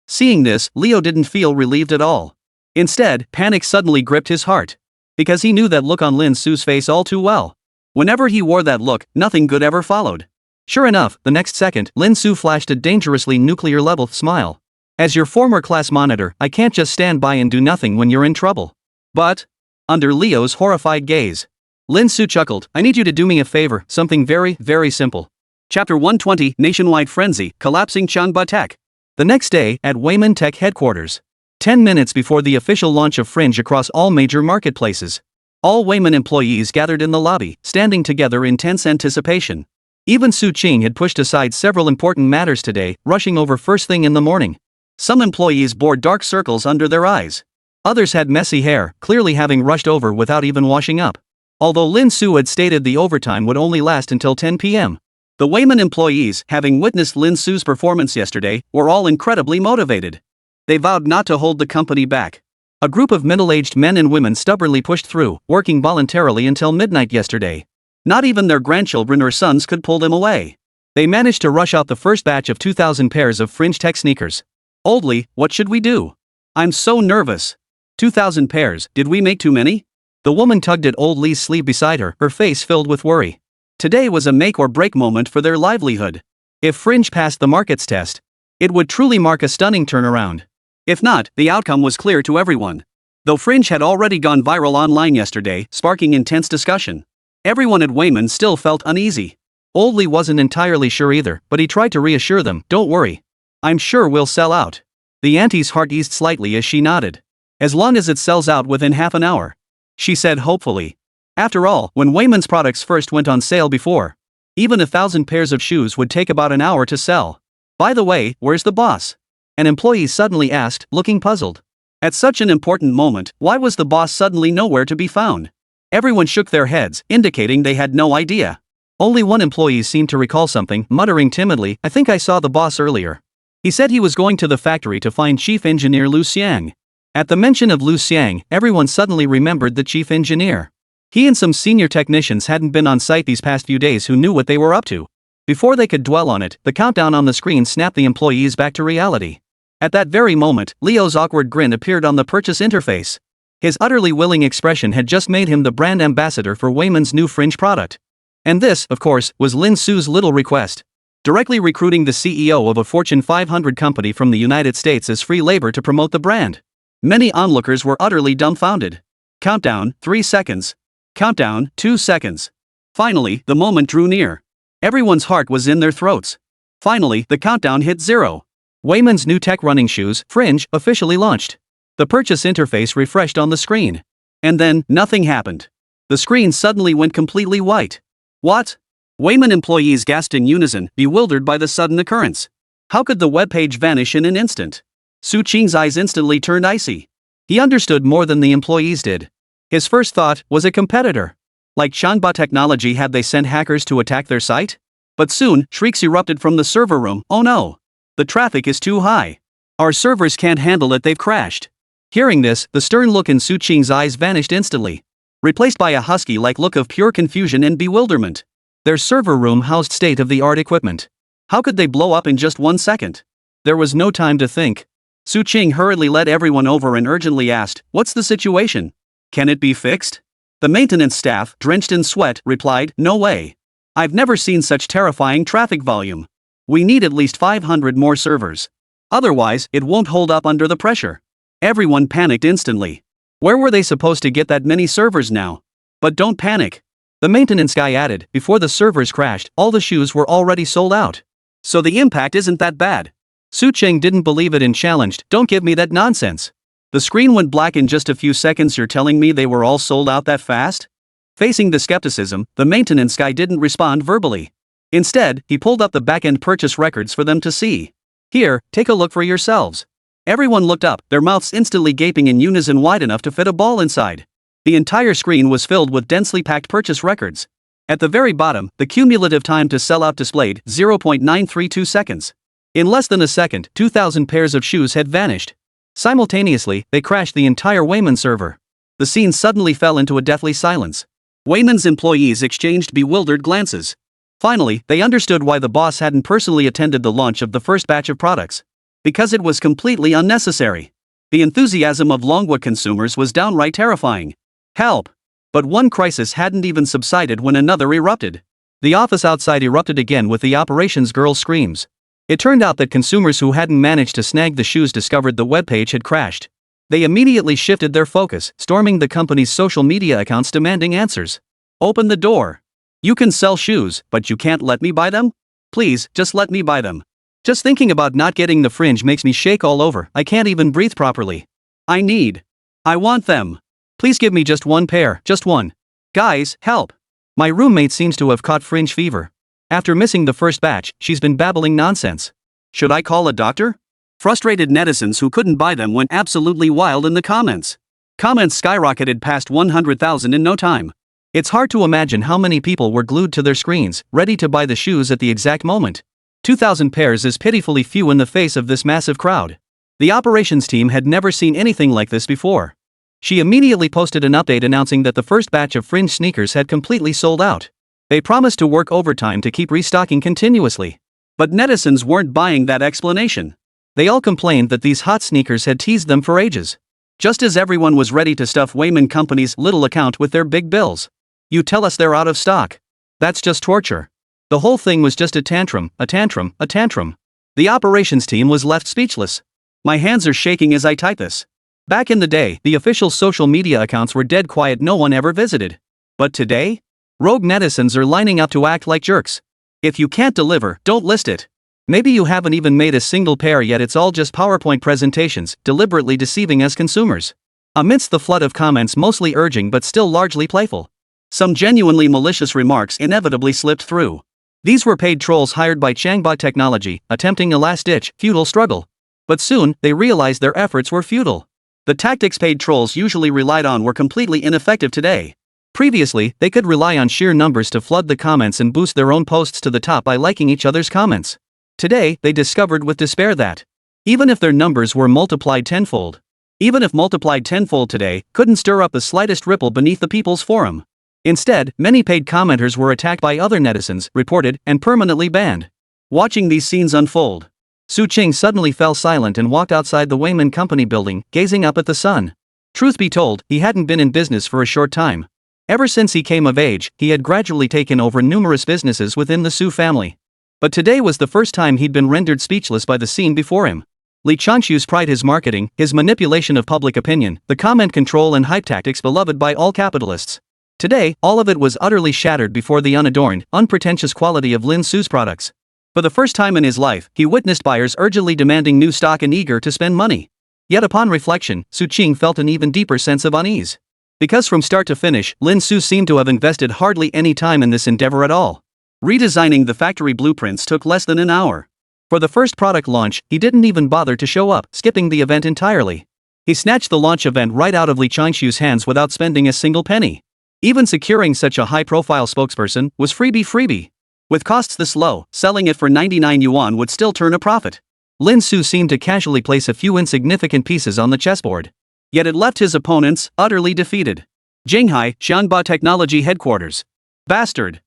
Seeing this, Leo didn't feel relieved at all. Instead, panic suddenly gripped his heart. Because he knew that look on Lin Su's face all too well. Whenever he wore that look, nothing good ever followed. Sure enough, the next second, Lin Su flashed a dangerously nuclear-level smile. "As your former class monitor, I can't just stand by and do nothing when you're in trouble." "But," under Leo's horrified gaze, Lin Su chuckled, "I need you to do me a favor, something very, very simple." Chapter 120, Nationwide Frenzy, Collapsing Changhua Tech. The next day, at Wayman Tech headquarters. 10 minutes before the official launch of Fringe across all major marketplaces. All Wayman employees gathered in the lobby, standing together in tense anticipation. Even Su Qing had pushed aside several important matters today, rushing over first thing in the morning. Some employees bore dark circles under their eyes. Others had messy hair, clearly having rushed over without even washing up. Although Lin Su had stated the overtime would only last until 10 p.m. The Wayman employees, having witnessed Lin Su's performance yesterday, were all incredibly motivated. They vowed not to hold the company back. A group of middle-aged men and women stubbornly pushed through, working voluntarily until midnight yesterday. Not even their grandchildren or sons could pull them away. They managed to rush out the first batch of 2,000 pairs of Fringe Tech sneakers. "Oldly, what should we do? I'm so nervous." 2,000 pairs, did we make too many? The woman tugged at Old Lee's sleeve beside her, her face filled with worry. Today was a make-or-break moment for their livelihood. If Fringe passed the markets test, it would truly mark a stunning turnaround. If not, the outcome was clear to everyone. Though Fringe had already gone viral online yesterday, sparking intense discussion, everyone at Wayman still felt uneasy. Old Lee wasn't entirely sure either, but he tried to reassure them, "Don't worry. I'm sure we'll sell out." The auntie's heart eased slightly as she nodded. "As long as it sells out within half an hour," she said hopefully. After all, when Wayman's products first went on sale before, even 1,000 pairs of shoes would take about an hour to sell. "By the way, where's the boss?" an employee suddenly asked, looking puzzled. At such an important moment, why was the boss suddenly nowhere to be found? Everyone shook their heads, indicating they had no idea. Only one employee seemed to recall something, muttering timidly, "I think I saw the boss earlier." He said he was going to the factory to find Chief Engineer Lu Xiang. At the mention of Lu Xiang, everyone suddenly remembered the chief engineer. He and some senior technicians hadn't been on site these past few days who knew what they were up to. Before they could dwell on it, the countdown on the screen snapped the employees back to reality. At that very moment, Leo's awkward grin appeared on the purchase interface. His utterly willing expression had just made him the brand ambassador for Wayman's new fringe product. And this, of course, was Lin Su's little request. Directly recruiting the CEO of a Fortune 500 company from the United States as free labor to promote the brand. Many onlookers were utterly dumbfounded. Countdown, 3 seconds. Countdown, 2 seconds. Finally, the moment drew near. Everyone's heart was in their throats. Finally, the countdown hit 0. Wayman's new tech running shoes, Fringe, officially launched. The purchase interface refreshed on the screen. And then, nothing happened. The screen suddenly went completely white. What? Wayman employees gasped in unison, bewildered by the sudden occurrence. How could the webpage vanish in an instant? Su Qing's eyes instantly turned icy. He understood more than the employees did. His first thought was a competitor. Like Changhua Technology, had they sent hackers to attack their site? But soon, shrieks erupted from the server room. "Oh no! The traffic is too high. Our servers can't handle it, they've crashed." Hearing this, the stern look in Su Qing's eyes vanished instantly, replaced by a husky-like look of pure confusion and bewilderment. Their server room housed state-of-the-art equipment. How could they blow up in just 1 second? There was no time to think. Su Qing hurriedly led everyone over and urgently asked, "What's the situation? Can it be fixed?" The maintenance staff, drenched in sweat, replied, "No way. I've never seen such terrifying traffic volume. We need at least 500 more servers. Otherwise, it won't hold up under the pressure." Everyone panicked instantly. Where were they supposed to get that many servers now? But don't panic. The maintenance guy added, before the servers crashed, all the shoes were already sold out. So the impact isn't that bad. Su Qing didn't believe it and challenged, "Don't give me that nonsense. The screen went black in just a few seconds. You're telling me they were all sold out that fast?" Facing the skepticism, the maintenance guy didn't respond verbally. Instead, he pulled up the back-end purchase records for them to see. "Here, take a look for yourselves." Everyone looked up, their mouths instantly gaping in unison wide enough to fit a ball inside. The entire screen was filled with densely packed purchase records. At the very bottom, the cumulative time to sell out displayed, 0.932 seconds. In less than a second, 2,000 pairs of shoes had vanished. Simultaneously, they crashed the entire Wayman server. The scene suddenly fell into a deathly silence. Wayman's employees exchanged bewildered glances. Finally, they understood why the boss hadn't personally attended the launch of the first batch of products. Because it was completely unnecessary. The enthusiasm of Longwood consumers was downright terrifying. Help! But one crisis hadn't even subsided when another erupted. The office outside erupted again with the operations girl's screams. It turned out that consumers who hadn't managed to snag the shoes discovered the webpage had crashed. They immediately shifted their focus, storming the company's social media accounts demanding answers. "Open the door. You can sell shoes, but you can't let me buy them? Please, just let me buy them. Just thinking about not getting the fringe makes me shake all over. I can't even breathe properly. I want them. Please give me just one pair, just one. Guys, help. My roommate seems to have caught fringe fever. After missing the first batch, she's been babbling nonsense. Should I call a doctor?" Frustrated netizens who couldn't buy them went absolutely wild in the comments. Comments skyrocketed past 100,000 in no time. It's hard to imagine how many people were glued to their screens, ready to buy the shoes at the exact moment. 2,000 pairs is pitifully few in the face of this massive crowd. The operations team had never seen anything like this before. She immediately posted an update announcing that the first batch of fringe sneakers had completely sold out. They promised to work overtime to keep restocking continuously. But netizens weren't buying that explanation. They all complained that these hot sneakers had teased them for ages. Just as everyone was ready to stuff Wayman Company's little account with their big bills. "You tell us they're out of stock. That's just torture." The whole thing was just a tantrum. The operations team was left speechless. My hands are shaking as I type this. Back in the day, the official social media accounts were dead quiet, no one ever visited. But today? Rogue netizens are lining up to act like jerks. If you can't deliver, don't list it. Maybe you haven't even made a single pair yet, it's all just PowerPoint presentations, deliberately deceiving us consumers. Amidst the flood of comments mostly urging but still largely playful, some genuinely malicious remarks inevitably slipped through. These were paid trolls hired by Changhua Technology, attempting a last-ditch, futile struggle. But soon, they realized their efforts were futile. The tactics paid trolls usually relied on were completely ineffective today. Previously, they could rely on sheer numbers to flood the comments and boost their own posts to the top by liking each other's comments. Today, they discovered with despair that even if their numbers were multiplied tenfold, even if multiplied tenfold today, couldn't stir up the slightest ripple beneath the people's forum. Instead, many paid commenters were attacked by other netizens, reported, and permanently banned. Watching these scenes unfold, Su Qing suddenly fell silent and walked outside the Wayman Company building, gazing up at the sun. Truth be told, he hadn't been in business for a short time. Ever since he came of age, he had gradually taken over numerous businesses within the Su family. But today was the first time he'd been rendered speechless by the scene before him. Li Changshu's pride, his marketing, his manipulation of public opinion, the comment control and hype tactics beloved by all capitalists. Today, all of it was utterly shattered before the unadorned, unpretentious quality of Lin Su's products. For the first time in his life, he witnessed buyers urgently demanding new stock and eager to spend money. Yet upon reflection, Su Qing felt an even deeper sense of unease. Because from start to finish, Lin Su seemed to have invested hardly any time in this endeavor at all. Redesigning the factory blueprints took less than an hour. For the first product launch, he didn't even bother to show up, skipping the event entirely. He snatched the launch event right out of Li Changshu's hands without spending a single penny. Even securing such a high-profile spokesperson was freebie. With costs this low, selling it for 99 yuan would still turn a profit. Lin Su seemed to casually place a few insignificant pieces on the chessboard. Yet it left his opponents utterly defeated. Jinghai, Xiangba Technology Headquarters. Bastard.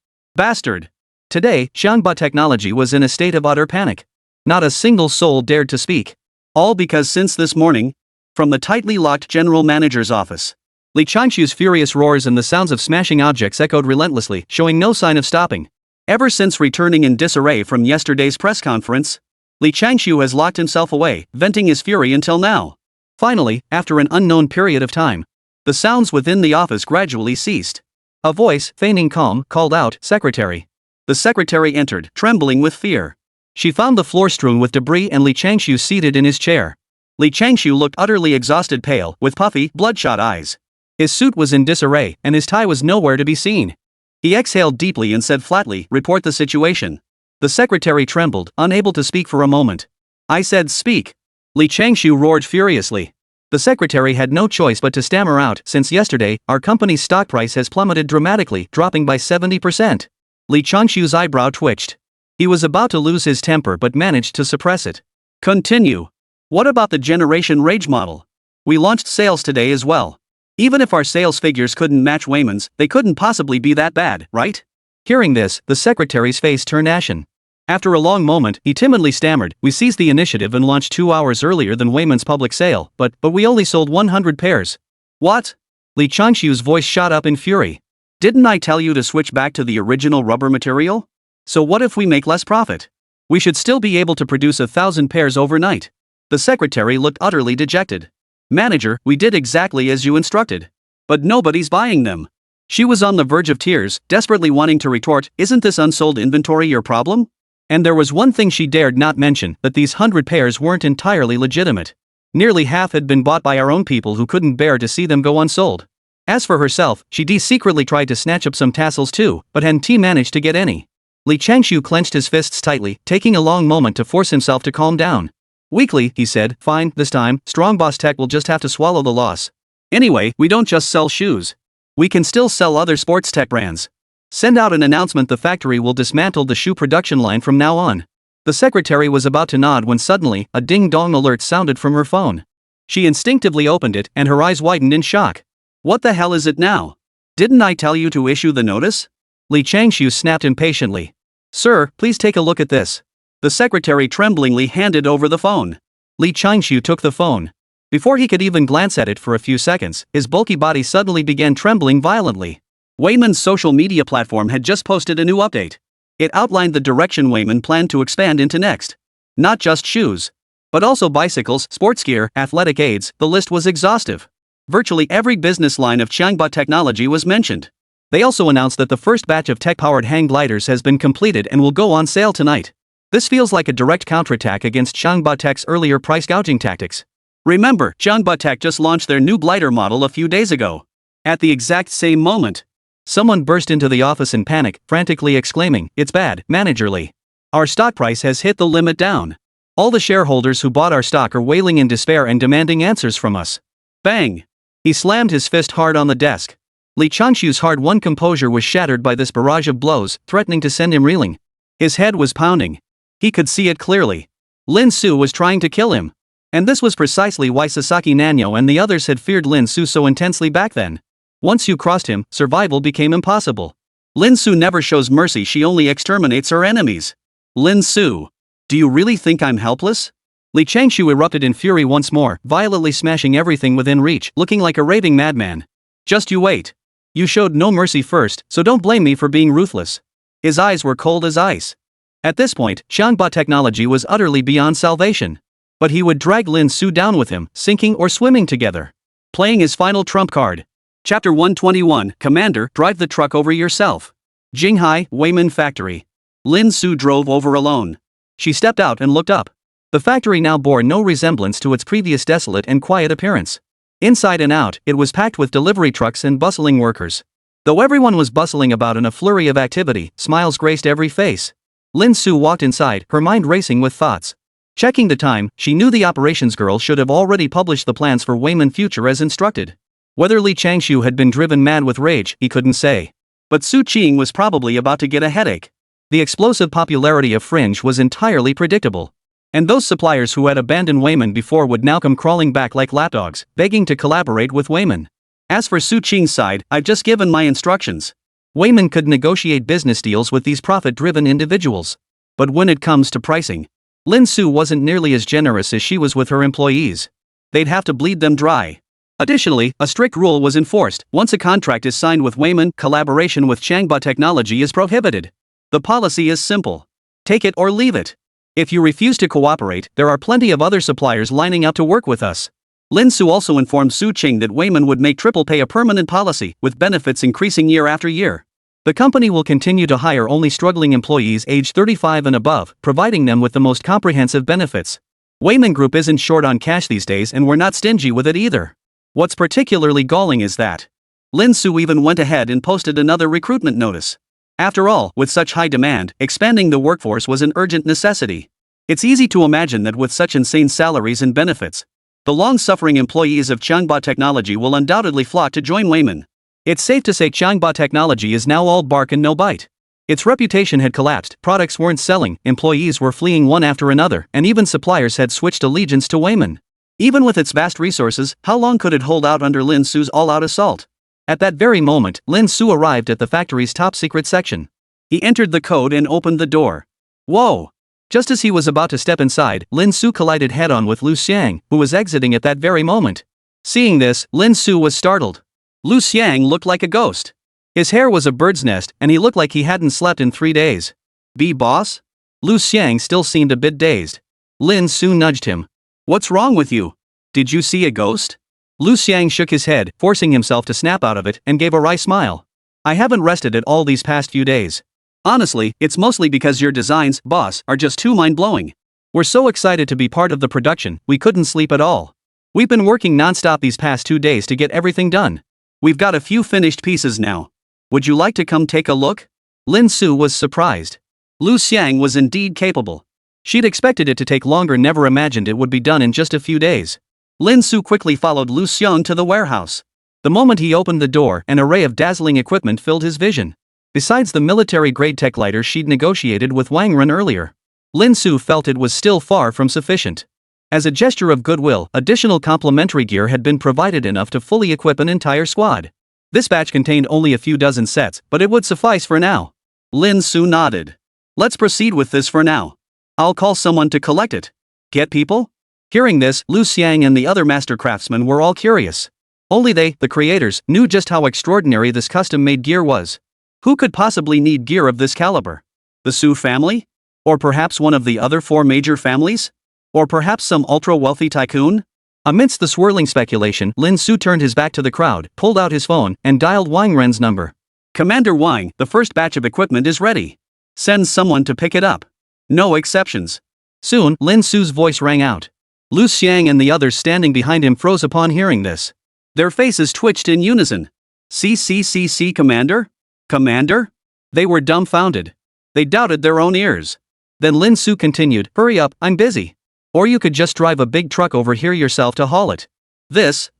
Today, Xiangba Technology was in a state of utter panic. Not a single soul dared to speak. All because since this morning, from the tightly locked general manager's office, Li Changshu's furious roars and the sounds of smashing objects echoed relentlessly, showing no sign of stopping. Ever since returning in disarray from yesterday's press conference, Li Changshu has locked himself away, venting his fury until now. Finally, after an unknown period of time, the sounds within the office gradually ceased. A voice, feigning calm, called out, "Secretary." The secretary entered, trembling with fear. She found the floor strewn with debris and Li Changshu seated in his chair. Li Changshu looked utterly exhausted, pale, with puffy, bloodshot eyes. His suit was in disarray, and his tie was nowhere to be seen. He exhaled deeply and said flatly, "Report the situation." The secretary trembled, unable to speak for a moment. "I said speak." Li Changshu roared furiously. The secretary had no choice but to stammer out, "Since yesterday, our company's stock price has plummeted dramatically, dropping by 70%. Li Changshu's eyebrow twitched. He was about to lose his temper but managed to suppress it. "Continue. What about the Generation Rage model? We launched sales today as well. Even if our sales figures couldn't match Wayman's, they couldn't possibly be that bad, right?" Hearing this, the secretary's face turned ashen. After a long moment, he timidly stammered, "We seized the initiative and launched 2 hours earlier than Wayman's public sale, but we only sold 100 pairs. "What?" Li Changshu's voice shot up in fury. "Didn't I tell you to switch back to the original rubber material? So what if we make less profit? We should still be able to produce 1,000 pairs overnight." The secretary looked utterly dejected. "Manager, we did exactly as you instructed. But nobody's buying them." She was on the verge of tears, desperately wanting to retort, "Isn't this unsold inventory your problem?" And there was one thing she dared not mention, that these 100 pairs weren't entirely legitimate. Nearly half had been bought by our own people who couldn't bear to see them go unsold. As for herself, she secretly tried to snatch up some tassels too, but hadn't managed to get any. Li Changshu clenched his fists tightly, taking a long moment to force himself to calm down. Weakly, he said, "Fine, this time, Strong Boss Tech will just have to swallow the loss. Anyway, we don't just sell shoes. We can still sell other sports tech brands. Send out an announcement the factory will dismantle the shoe production line from now on." The secretary was about to nod when suddenly, a ding-dong alert sounded from her phone. She instinctively opened it, and her eyes widened in shock. "What the hell is it now? Didn't I tell you to issue the notice?" Li Changshu snapped impatiently. "Sir, please take a look at this." The secretary tremblingly handed over the phone. Li Changshu took the phone. Before he could even glance at it for a few seconds, his bulky body suddenly began trembling violently. Wayman's social media platform had just posted a new update. It outlined the direction Wayman planned to expand into next. Not just shoes, but also bicycles, sports gear, athletic aids. The list was exhaustive. Virtually every business line of Xiangba Technology was mentioned. They also announced that the first batch of tech-powered hang gliders has been completed and will go on sale tonight. This feels like a direct counterattack against Xiangba Tech's earlier price gouging tactics. Remember, Xiangba Tech just launched their new glider model a few days ago. At the exact same moment, someone burst into the office in panic, frantically exclaiming, "It's bad, Manager Li. Our stock price has hit the limit down. All the shareholders who bought our stock are wailing in despair and demanding answers from us." Bang! He slammed his fist hard on the desk. Li Changshu's hard-won composure was shattered by this barrage of blows, threatening to send him reeling. His head was pounding. He could see it clearly. Lin Su was trying to kill him. And this was precisely why Sasaki Nanyo and the others had feared Lin Su so intensely back then. Once you crossed him, survival became impossible. Lin Su never shows mercy, she only exterminates her enemies. Lin Su. Do you really think I'm helpless? Li Changshu erupted in fury once more, violently smashing everything within reach, looking like a raving madman. Just you wait. You showed no mercy first, so don't blame me for being ruthless. His eyes were cold as ice. At this point, Xiangba technology was utterly beyond salvation. But he would drag Lin Su down with him, sinking or swimming together. Playing his final trump card. Chapter 121, Commander, drive the truck over yourself. Jinghai, Weimin Factory. Lin Su drove over alone. She stepped out and looked up. The factory now bore no resemblance to its previous desolate and quiet appearance. Inside and out, it was packed with delivery trucks and bustling workers. Though everyone was bustling about in a flurry of activity, smiles graced every face. Lin Su walked inside, her mind racing with thoughts. Checking the time, she knew the operations girl should have already published the plans for Weimin Future as instructed. Whether Li Changshu had been driven mad with rage, he couldn't say. But Su Qing was probably about to get a headache. The explosive popularity of Fringe was entirely predictable. And those suppliers who had abandoned Weimin before would now come crawling back like lapdogs, begging to collaborate with Weimin. As for Su Qing's side, I've just given my instructions. Weimin could negotiate business deals with these profit-driven individuals. But when it comes to pricing, Lin Su wasn't nearly as generous as she was with her employees. They'd have to bleed them dry. Additionally, a strict rule was enforced: once a contract is signed with Weimin, collaboration with Xiangba Technology is prohibited. The policy is simple. Take it or leave it. If you refuse to cooperate, there are plenty of other suppliers lining up to work with us. Lin Su also informed Su Qing that Weimin would make triple pay a permanent policy, with benefits increasing year after year. The company will continue to hire only struggling employees aged 35 and above, providing them with the most comprehensive benefits. Weimin Group isn't short on cash these days, and we're not stingy with it either. What's particularly galling is that Lin Su even went ahead and posted another recruitment notice. After all, with such high demand, expanding the workforce was an urgent necessity. It's easy to imagine that with such insane salaries and benefits, the long-suffering employees of Xiangba Technology will undoubtedly flock to join Weimin. It's safe to say Xiangba Technology is now all bark and no bite. Its reputation had collapsed, products weren't selling, employees were fleeing one after another, and even suppliers had switched allegiance to Weimin. Even with its vast resources, how long could it hold out under Lin Su's all-out assault? At that very moment, Lin Su arrived at the factory's top-secret section. He entered the code and opened the door. Whoa! Just as he was about to step inside, Lin Su collided head-on with Lu Xiang, who was exiting at that very moment. Seeing this, Lin Su was startled. Lu Xiang looked like a ghost. His hair was a bird's nest, and he looked like he hadn't slept in 3 days. Boss? Lu Xiang still seemed a bit dazed. Lin Su nudged him. What's wrong with you? Did you see a ghost? Lu Xiang shook his head, forcing himself to snap out of it, and gave a wry smile. I haven't rested at all these past few days. Honestly, it's mostly because your designs, boss, are just too mind-blowing. We're so excited to be part of the production, we couldn't sleep at all. We've been working non-stop these past 2 days to get everything done. We've got a few finished pieces now. Would you like to come take a look? Lin Su was surprised. Lu Xiang was indeed capable. She'd expected it to take longer, never imagined it would be done in just a few days. Lin Su quickly followed Lu Xiang to the warehouse. The moment he opened the door, an array of dazzling equipment filled his vision. Besides the military-grade tech lighter she'd negotiated with Wang Ren earlier, Lin Su felt it was still far from sufficient. As a gesture of goodwill, additional complementary gear had been provided, enough to fully equip an entire squad. This batch contained only a few dozen sets, but it would suffice for now. Lin Su nodded. Let's proceed with this for now. I'll call someone to collect it. Get people? Hearing this, Lu Xiang and the other master craftsmen were all curious. Only they, the creators, knew just how extraordinary this custom-made gear was. Who could possibly need gear of this caliber? The Su family? Or perhaps one of the other 4 major families? Or perhaps some ultra-wealthy tycoon? Amidst the swirling speculation, Lin Su turned his back to the crowd, pulled out his phone, and dialed Wang Ren's number. Commander Wang, the first batch of equipment is ready. Send someone to pick it up. No exceptions. Soon, Lin Su's voice rang out. Lu Xiang and the others standing behind him froze upon hearing this. Their faces twitched in unison. CCCC Commander? Commander? They were dumbfounded. They doubted their own ears. Then Lin Su continued, hurry up, I'm busy. Or you could just drive a big truck over here yourself to haul it. This.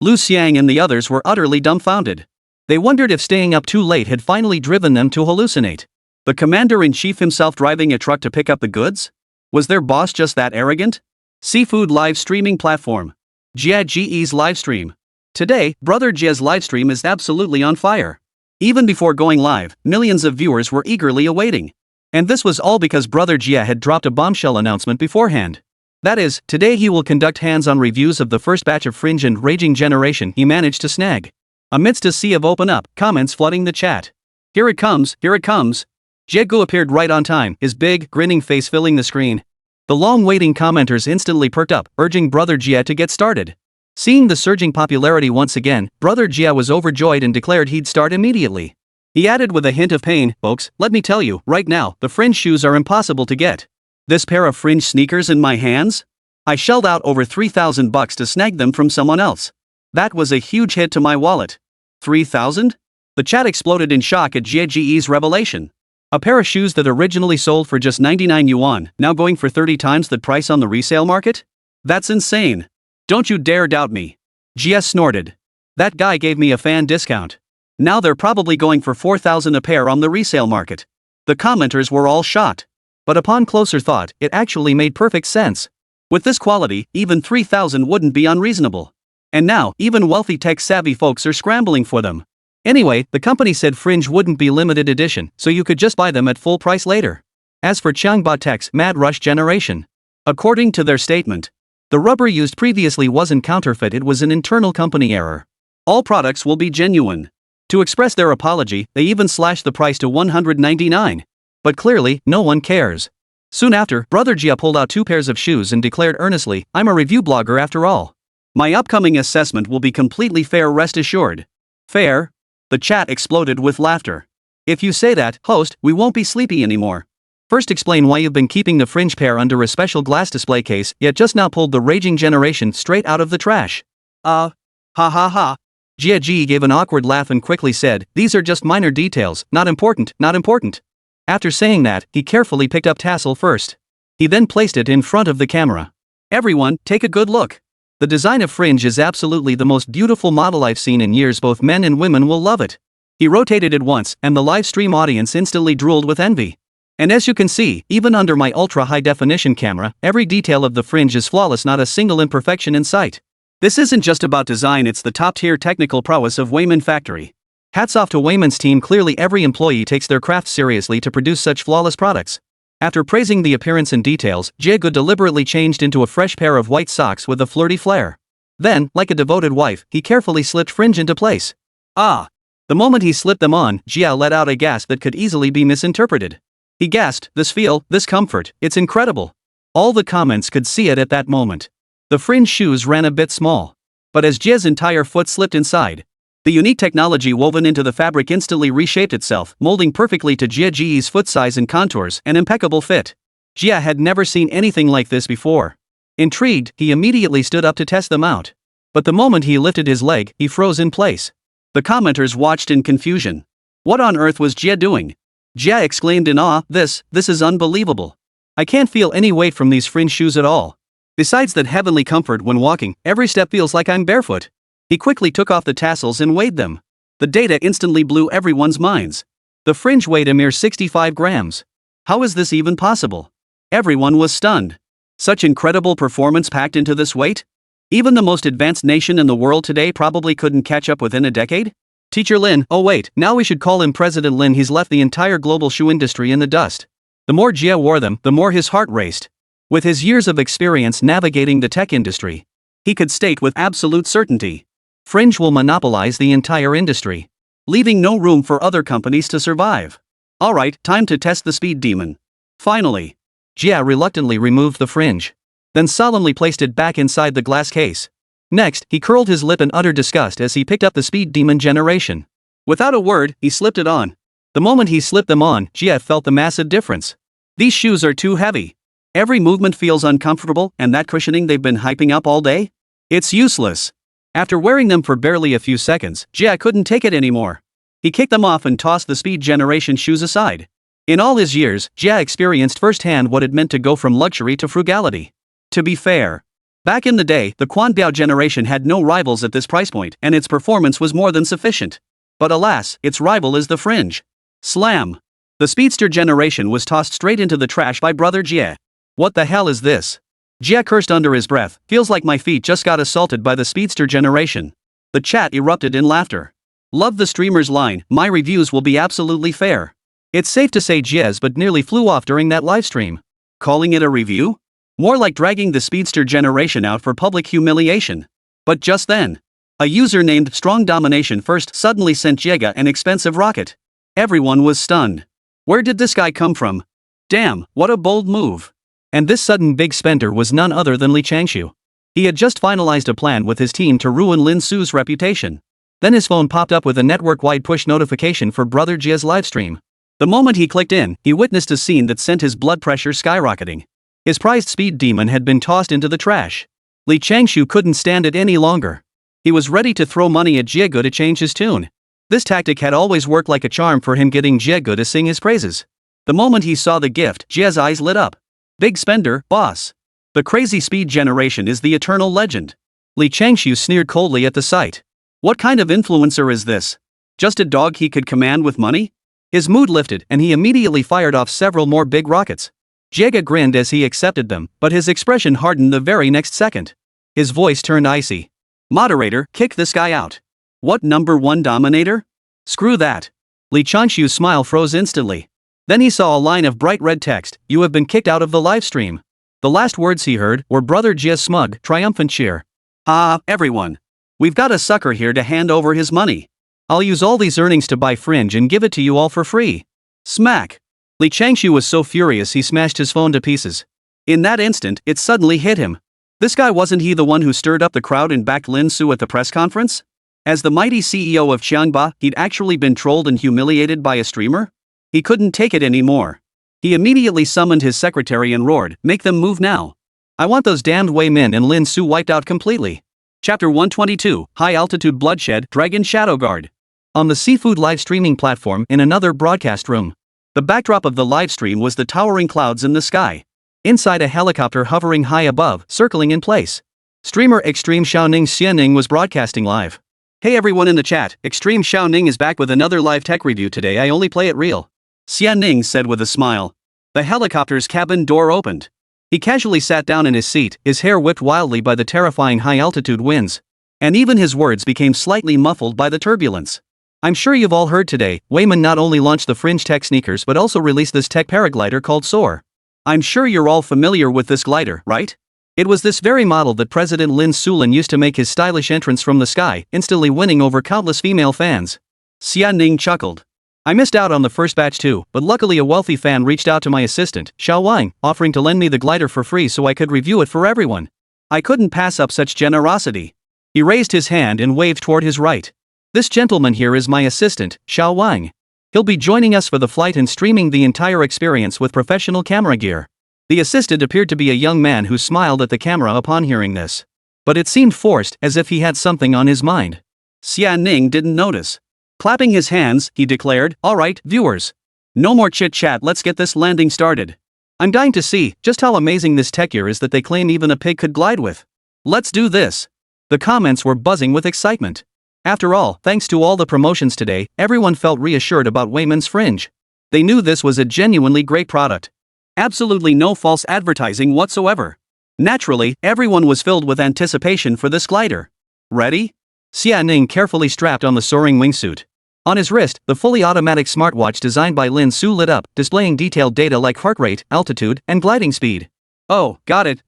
Lu Xiang and the others were utterly dumbfounded. They wondered if staying up too late had finally driven them to hallucinate. The commander-in-chief himself driving a truck to pick up the goods? Was their boss just that arrogant? Seafood live streaming platform. Jia GE's livestream. Today, Brother Jia's livestream is absolutely on fire. Even before going live, millions of viewers were eagerly awaiting. And this was all because Brother Jia had dropped a bombshell announcement beforehand. That is, today he will conduct hands-on reviews of the first batch of Fringe and Raging Generation he managed to snag. Amidst a sea of open-up comments flooding the chat. Here it comes, here it comes. Jie appeared right on time, his big, grinning face filling the screen. The long-waiting commenters instantly perked up, urging Brother Jia to get started. Seeing the surging popularity once again, Brother Jia was overjoyed and declared he'd start immediately. He added with a hint of pain, "Folks, let me tell you, right now, the Fringe shoes are impossible to get. This pair of Fringe sneakers in my hands? I shelled out over $3,000 to snag them from someone else. That was a huge hit to my wallet." 3,000? The chat exploded in shock at Jie GE's revelation. A pair of shoes that originally sold for just 99 yuan, now going for 30 times the price on the resale market? That's insane. Don't you dare doubt me. Jia snorted. That guy gave me a fan discount. Now they're probably going for 4,000 a pair on the resale market. The commenters were all shocked. But upon closer thought, it actually made perfect sense. With this quality, even 3,000 wouldn't be unreasonable. And now, even wealthy tech-savvy folks are scrambling for them. Anyway, the company said Fringe wouldn't be limited edition, so you could just buy them at full price later. As for Changbao Tech's Mad Rush Generation, according to their statement, the rubber used previously wasn't counterfeit, it was an internal company error. All products will be genuine. To express their apology, they even slashed the price to 199. But clearly, no one cares. Soon after, Brother Jia pulled out 2 pairs of shoes and declared earnestly, "I'm a review blogger after all. My upcoming assessment will be completely fair, rest assured." Fair? The chat exploded with laughter. If you say that, host, we won't be sleepy anymore. First explain why you've been keeping the Fringe pair under a special glass display case, yet just now pulled the Raging Generation straight out of the trash. Ha ha ha. Jia Ji gave an awkward laugh and quickly said, "These are just minor details, not important, not important." After saying that, he carefully picked up tassel first. He then placed it in front of the camera. "Everyone, take a good look. The design of Fringe is absolutely the most beautiful model I've seen in years, both men and women will love it." He rotated it once, and the live stream audience instantly drooled with envy. And as you can see, even under my ultra-high-definition camera, every detail of the Fringe is flawless, not a single imperfection in sight. This isn't just about design, it's the top-tier technical prowess of Wayman Factory. Hats off to Wayman's team, clearly every employee takes their craft seriously to produce such flawless products. After praising the appearance and details, Jaegu deliberately changed into a fresh pair of white socks with a flirty flair. Then, like a devoted wife, he carefully slipped Fringe into place. Ah! The moment he slipped them on, Jia let out a gasp that could easily be misinterpreted. He gasped, "This feel, this comfort, it's incredible." All the comments could see it at that moment. The Fringe shoes ran a bit small. But as Jia's entire foot slipped inside, the unique technology woven into the fabric instantly reshaped itself, molding perfectly to Jia Ji's foot size and contours, an impeccable fit. Jia had never seen anything like this before. Intrigued, he immediately stood up to test them out. But the moment he lifted his leg, he froze in place. The commenters watched in confusion. What on earth was Jia doing? Jia exclaimed in awe, this is unbelievable. I can't feel any weight from these Fringe shoes at all. Besides that heavenly comfort when walking, every step feels like I'm barefoot. He quickly took off the tassels and weighed them. The data instantly blew everyone's minds. The Fringe weighed a mere 65 grams. How is this even possible? Everyone was stunned. Such incredible performance packed into this weight? Even the most advanced nation in the world today probably couldn't catch up within a decade? Teacher Lin, oh wait, now we should call him President Lin, he's left the entire global shoe industry in the dust. The more Jia wore them, the more his heart raced. With his years of experience navigating the tech industry, he could state with absolute certainty, Fringe will monopolize the entire industry, leaving no room for other companies to survive. Alright, time to test the speed demon. Finally, Jia reluctantly removed the Fringe, then solemnly placed it back inside the glass case. Next, he curled his lip in utter disgust as he picked up the Speed Demon Generation. Without a word, he slipped it on. The moment he slipped them on, Jia felt the massive difference. These shoes are too heavy. Every movement feels uncomfortable, and that cushioning they've been hyping up all day? It's useless. After wearing them for barely a few seconds, Jia couldn't take it anymore. He kicked them off and tossed the Speed Generation shoes aside. In all his years, Jia experienced firsthand what it meant to go from luxury to frugality. To be fair, back in the day, the Quanbiao generation had no rivals at this price point, and its performance was more than sufficient. But alas, its rival is the Fringe. Slam! The speedster generation was tossed straight into the trash by brother Jie. What the hell is this? Jie cursed under his breath, feels like my feet just got assaulted by the speedster generation. The chat erupted in laughter. Love the streamer's line, my reviews will be absolutely fair. It's safe to say Jie's but nearly flew off during that livestream. Calling it a review? More like dragging the speedster generation out for public humiliation. But just then, a user named Strong Domination First suddenly sent Jiega an expensive rocket. Everyone was stunned. Where did this guy come from? Damn, what a bold move. And this sudden big spender was none other than Li Changshu. He had just finalized a plan with his team to ruin Lin Su's reputation. Then his phone popped up with a network-wide push notification for brother Jie's livestream. The moment he clicked in, he witnessed a scene that sent his blood pressure skyrocketing. His prized speed demon had been tossed into the trash. Li Changshu couldn't stand it any longer. He was ready to throw money at Jiegu to change his tune. This tactic had always worked like a charm for him, getting Jiegu to sing his praises. The moment he saw the gift, Jie's eyes lit up. Big spender, boss. The crazy speed generation is the eternal legend. Li Changshu sneered coldly at the sight. What kind of influencer is this? Just a dog he could command with money? His mood lifted and he immediately fired off several more big rockets. Jiega grinned as he accepted them, but his expression hardened the very next second. His voice turned icy. Moderator, kick this guy out. What, number 1 dominator? Screw that. Li Changshu's smile froze instantly. Then he saw a line of bright red text, you have been kicked out of the livestream. The last words he heard were brother Jie's smug, triumphant cheer. Ah, everyone. We've got a sucker here to hand over his money. I'll use all these earnings to buy Fringe and give it to you all for free. Smack. Li Changshu was so furious he smashed his phone to pieces. In that instant, it suddenly hit him. This guy, wasn't he the one who stirred up the crowd and backed Lin Su at the press conference? As the mighty CEO of Xiangba, he'd actually been trolled and humiliated by a streamer? He couldn't take it anymore. He immediately summoned his secretary and roared, make them move now. I want those damned Wei Min and Lin Su wiped out completely. Chapter 122, High Altitude Bloodshed, Dragon Shadow Guard. On the Seafood live streaming platform in another broadcast room. The backdrop of the livestream was the towering clouds in the sky. Inside, a helicopter hovering high above, circling in place. Streamer Extreme Xiaoning Xiaoning was broadcasting live. Hey everyone in the chat, Extreme Xiaoning is back with another live tech review today. I only play it real. Xiaoning said with a smile. The helicopter's cabin door opened. He casually sat down in his seat, his hair whipped wildly by the terrifying high-altitude winds. And even his words became slightly muffled by the turbulence. I'm sure you've all heard today, Wei Min not only launched the Fringe Tech sneakers but also released this tech paraglider called Soar. I'm sure you're all familiar with this glider, right? It was this very model that President Lin Sulin used to make his stylish entrance from the sky, instantly winning over countless female fans. Xiaoning chuckled. I missed out on the first batch too, but luckily a wealthy fan reached out to my assistant, Xiao Wang, offering to lend me the glider for free so I could review it for everyone. I couldn't pass up such generosity. He raised his hand and waved toward his right. This gentleman here is my assistant, Xiao Wang. He'll be joining us for the flight and streaming the entire experience with professional camera gear. The assistant appeared to be a young man who smiled at the camera upon hearing this. But it seemed forced, as if he had something on his mind. Xiaoning didn't notice. Clapping his hands, he declared, alright, viewers. No more chit-chat, let's get this landing started. I'm dying to see just how amazing this tech gear is that they claim even a pig could glide with. Let's do this. The comments were buzzing with excitement. After all, thanks to all the promotions today, everyone felt reassured about Wei Min's Fringe. They knew this was a genuinely great product. Absolutely no false advertising whatsoever. Naturally, everyone was filled with anticipation for this glider. Ready? Xiaoning carefully strapped on the soaring wingsuit. On his wrist, the fully automatic smartwatch designed by Lin Su lit up, displaying detailed data like heart rate, altitude, and gliding speed. Oh, got it.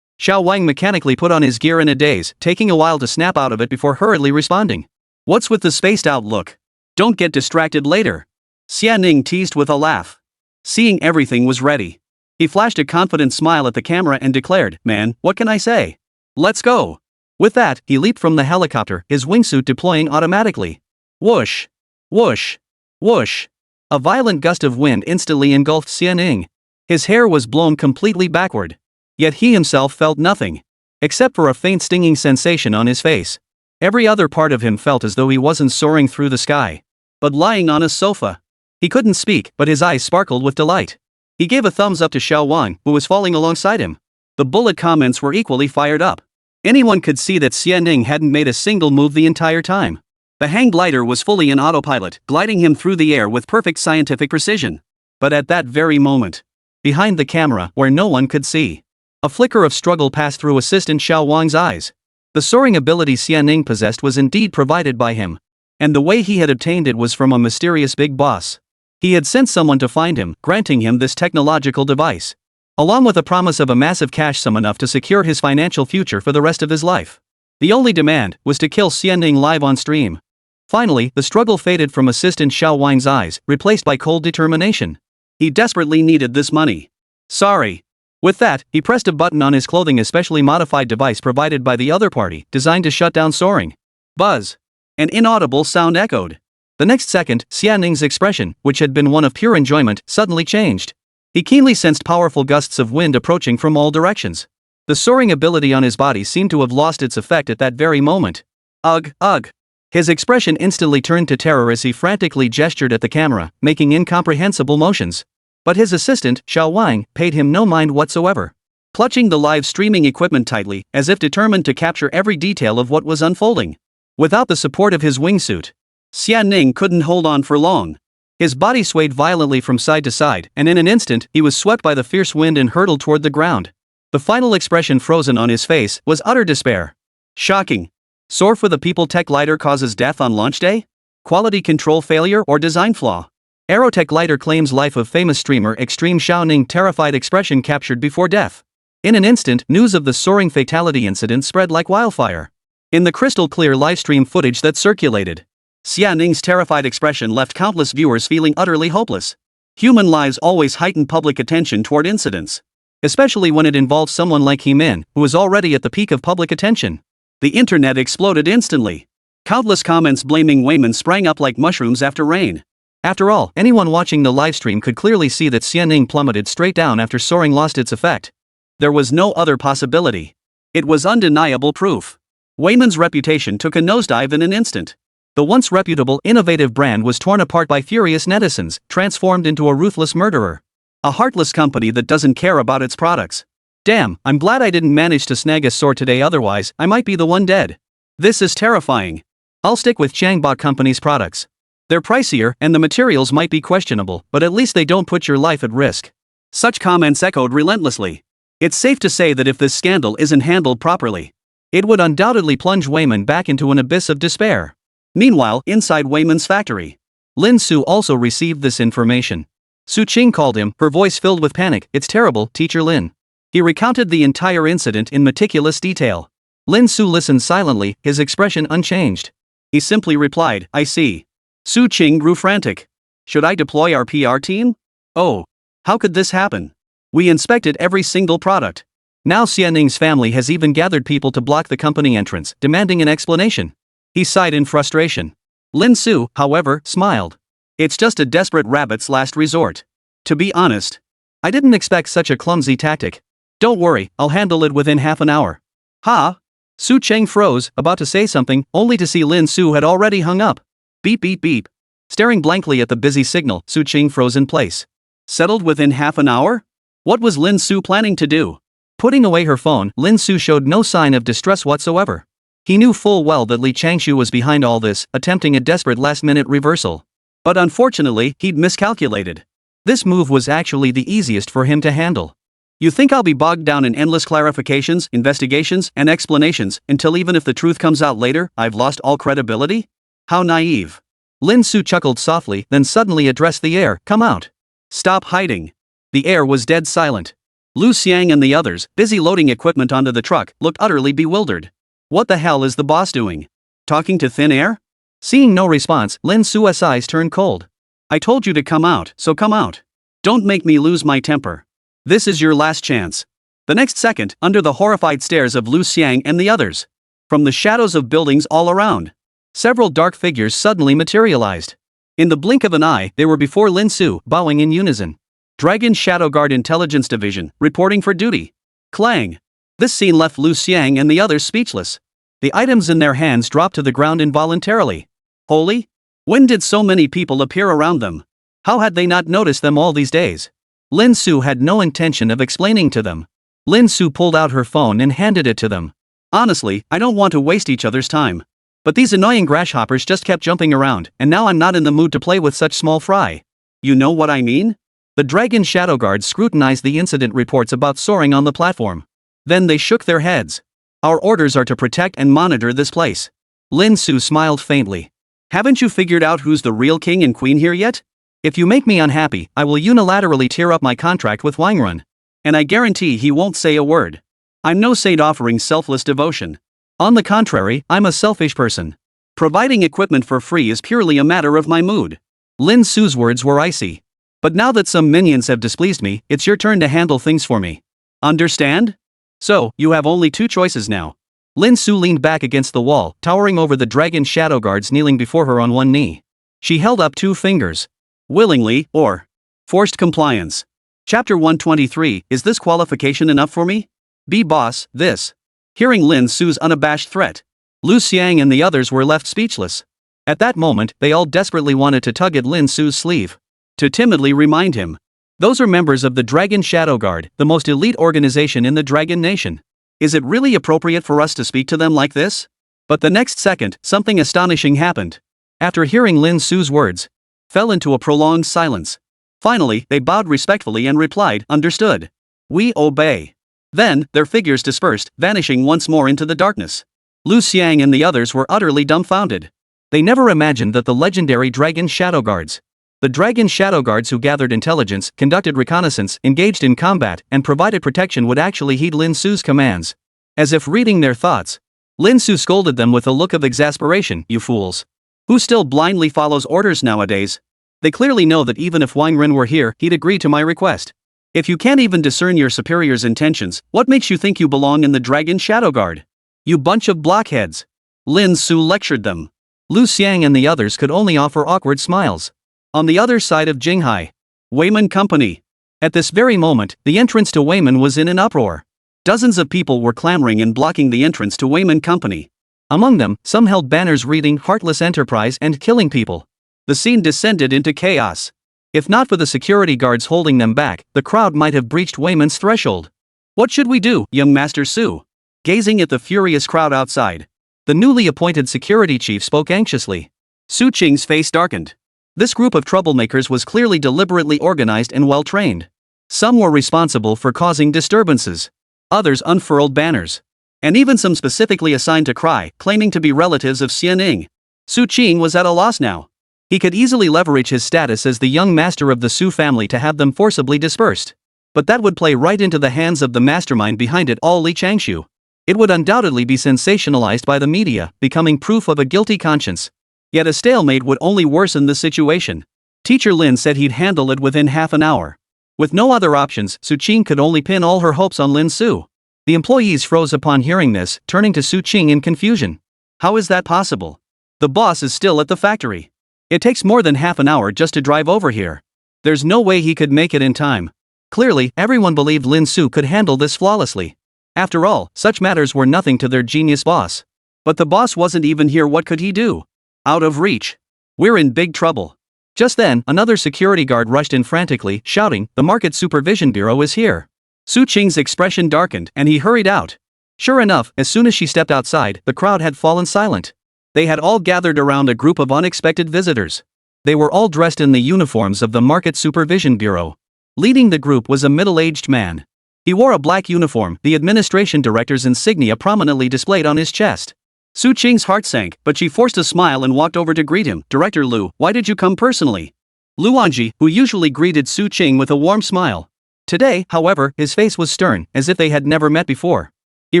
Xiao Wang mechanically put on his gear in a daze, taking a while to snap out of it before hurriedly responding. What's with the spaced out look? Don't get distracted later. Xiaoning teased with a laugh. Seeing everything was ready. He flashed a confident smile at the camera and declared, man, what can I say? Let's go. With that, he leaped from the helicopter, his wingsuit deploying automatically. Whoosh! Whoosh! Whoosh! A violent gust of wind instantly engulfed Xiaoning. His hair was blown completely backward. Yet he himself felt nothing. Except for a faint stinging sensation on his face. Every other part of him felt as though he wasn't soaring through the sky, but lying on a sofa. He couldn't speak, but his eyes sparkled with delight. He gave a thumbs up to Xiao Wang, who was falling alongside him. The bullet comments were equally fired up. Anyone could see that Xiaoning hadn't made a single move the entire time. The hang glider was fully in autopilot, gliding him through the air with perfect scientific precision. But at that very moment, behind the camera, where no one could see, a flicker of struggle passed through assistant Xiao Wang's eyes. The soaring ability Xianing possessed was indeed provided by him. And the way he had obtained it was from a mysterious big boss. He had sent someone to find him, granting him this technological device, along with a promise of a massive cash sum enough to secure his financial future for the rest of his life. The only demand was to kill Xianing live on stream. Finally, the struggle faded from assistant Xiao Wang's eyes, replaced by cold determination. He desperately needed this money. Sorry. With that, he pressed a button on his clothing, a specially modified device provided by the other party, designed to shut down soaring. Buzz. An inaudible sound echoed. The next second, Xianing's expression, which had been one of pure enjoyment, suddenly changed. He keenly sensed powerful gusts of wind approaching from all directions. The soaring ability on his body seemed to have lost its effect at that very moment. Ugh, ugh. His expression instantly turned to terror as he frantically gestured at the camera, making incomprehensible motions. But his assistant, Xiao Wang, paid him no mind whatsoever. Clutching the live streaming equipment tightly, as if determined to capture every detail of what was unfolding. Without the support of his wingsuit, Xianing couldn't hold on for long. His body swayed violently from side to side, and in an instant, he was swept by the fierce wind and hurtled toward the ground. The final expression frozen on his face was utter despair. Shocking. Soar for the people tech glider causes death on launch day? Quality control failure or design flaw? Aerotech glider claims life of famous streamer Extreme Xiaoning, terrified expression captured before death. In an instant, news of the soaring fatality incident spread like wildfire. In the crystal clear livestream footage that circulated, Xianing's terrified expression left countless viewers feeling utterly hopeless. Human lives always heighten public attention toward incidents, especially when it involves someone like He-min, who is already at the peak of public attention. The internet exploded instantly. Countless comments blaming Wayman sprang up like mushrooms after rain. After all, anyone watching the livestream could clearly see that Xianing plummeted straight down after soaring lost its effect. There was no other possibility. It was undeniable proof. Wayman's reputation took a nosedive in an instant. The once reputable, innovative brand was torn apart by furious netizens, transformed into a ruthless murderer. A heartless company that doesn't care about its products. Damn, I'm glad I didn't manage to snag a sword today, otherwise, I might be the one dead. This is terrifying. I'll stick with Changbot Company's products. They're pricier, and the materials might be questionable, but at least they don't put your life at risk. Such comments echoed relentlessly. It's safe to say that if this scandal isn't handled properly, it would undoubtedly plunge Wayman back into an abyss of despair. Meanwhile, inside Wayman's factory, Lin Su also received this information. Su Qing called him, her voice filled with panic. It's terrible, Teacher Lin. He recounted the entire incident in meticulous detail. Lin Su listened silently, his expression unchanged. He simply replied, I see. Su Qing grew frantic. Should I deploy our PR team? Oh. How could this happen? We inspected every single product. Now Xianing's family has even gathered people to block the company entrance, demanding an explanation. He sighed in frustration. Lin Su, however, smiled. It's just a desperate rabbit's last resort. To be honest, I didn't expect such a clumsy tactic. Don't worry, I'll handle it within half an hour. Ha? Su Cheng froze, about to say something, only to see Lin Su had already hung up. Beep beep beep. Staring blankly at the busy signal, Su Cheng froze in place. Settled within half an hour? What was Lin Su planning to do? Putting away her phone, Lin Su showed no sign of distress whatsoever. He knew full well that Li Changshu was behind all this, attempting a desperate last-minute reversal. But unfortunately, he'd miscalculated. This move was actually the easiest for him to handle. You think I'll be bogged down in endless clarifications, investigations, and explanations, until even if the truth comes out later, I've lost all credibility? How naive. Lin Su chuckled softly, then suddenly addressed the air, come out. Stop hiding. The air was dead silent. Lu Xiang and the others, busy loading equipment onto the truck, looked utterly bewildered. What the hell is the boss doing? Talking to thin air? Seeing no response, Lin Su's eyes turned cold. I told you to come out, so come out. Don't make me lose my temper. This is your last chance. The next second, under the horrified stares of Lu Xiang and the others, from the shadows of buildings all around, several dark figures suddenly materialized. In the blink of an eye, they were before Lin Su, bowing in unison. Dragon Shadow Guard Intelligence Division, reporting for duty. Clang. This scene left Lu Xiang and the others speechless. The items in their hands dropped to the ground involuntarily. Holy? When did so many people appear around them? How had they not noticed them all these days? Lin Su had no intention of explaining to them. Lin Su pulled out her phone and handed it to them. Honestly, I don't want to waste each other's time. But these annoying grasshoppers just kept jumping around, and now I'm not in the mood to play with such small fry. You know what I mean? The dragon shadow guards scrutinized the incident reports about soaring on the platform. Then they shook their heads. Our orders are to protect and monitor this place. Lin Su smiled faintly. Haven't you figured out who's the real king and queen here yet? If you make me unhappy, I will unilaterally tear up my contract with Wangrun. And I guarantee he won't say a word. I'm no saint offering selfless devotion. On the contrary, I'm a selfish person. Providing equipment for free is purely a matter of my mood. Lin Su's words were icy. But now that some minions have displeased me, it's your turn to handle things for me. Understand? So, you have only two choices now. Lin Su leaned back against the wall, towering over the dragon shadow guards kneeling before her on one knee. She held up two fingers. Willingly, or forced compliance. Chapter 123, is this qualification enough for me? Be boss, this. Hearing Lin Su's unabashed threat, Lu Xiang and the others were left speechless. At that moment, they all desperately wanted to tug at Lin Su's sleeve. To timidly remind him. Those are members of the Dragon Shadow Guard, the most elite organization in the Dragon Nation. Is it really appropriate for us to speak to them like this? But the next second, something astonishing happened. After hearing Lin Su's words, fell into a prolonged silence. Finally, they bowed respectfully and replied, understood. We obey. Then, their figures dispersed, vanishing once more into the darkness. Lu Xiang and the others were utterly dumbfounded. They never imagined that the legendary Dragon Shadow Guards, the Dragon Shadow Guards who gathered intelligence, conducted reconnaissance, engaged in combat, and provided protection would actually heed Lin Su's commands. As if reading their thoughts, Lin Su scolded them with a look of exasperation, you fools. Who still blindly follows orders nowadays? They clearly know that even if Wang Ren were here, he'd agree to my request. If you can't even discern your superior's intentions, what makes you think you belong in the Dragon Shadow Guard? You bunch of blockheads. Lin Su lectured them. Lu Xiang and the others could only offer awkward smiles. On the other side of Jinghai, Weiman Company. At this very moment, the entrance to Weiman was in an uproar. Dozens of people were clamoring and blocking the entrance to Weiman Company. Among them, some held banners reading "Heartless Enterprise" and "Killing People." The scene descended into chaos. If not for the security guards holding them back, the crowd might have breached Weiman's threshold. What should we do, young Master Su? Gazing at the furious crowd outside, the newly appointed security chief spoke anxiously. Su Qing's face darkened. This group of troublemakers was clearly deliberately organized and well-trained. Some were responsible for causing disturbances. Others unfurled banners. And even some specifically assigned to Cry, claiming to be relatives of Xianing. Su Qing was at a loss now. He could easily leverage his status as the young master of the Su family to have them forcibly dispersed. But that would play right into the hands of the mastermind behind it all, Li Changshu. It would undoubtedly be sensationalized by the media, becoming proof of a guilty conscience. Yet a stalemate would only worsen the situation. Teacher Lin said he'd handle it within half an hour. With no other options, Su Qing could only pin all her hopes on Lin Su. The employees froze upon hearing this, turning to Su Qing in confusion. How is that possible? The boss is still at the factory. It takes more than half an hour just to drive over here. There's no way he could make it in time. Clearly, everyone believed Lin Su could handle this flawlessly. After all, such matters were nothing to their genius boss. But the boss wasn't even here. What could he do? Out of reach. We're in big trouble. Just then, another security guard rushed in frantically, shouting, "The Market Supervision Bureau is here." Su Qing's expression darkened, and he hurried out. Sure enough, as soon as she stepped outside, the crowd had fallen silent. They had all gathered around a group of unexpected visitors. They were all dressed in the uniforms of the Market Supervision Bureau. Leading the group was a middle-aged man. He wore a black uniform, the administration director's insignia prominently displayed on his chest. Su Qing's heart sank, but she forced a smile and walked over to greet him. "Director Lu, why did you come personally?" Lu Anji, who usually greeted Su Qing with a warm smile. Today, however, his face was stern, as if they had never met before. He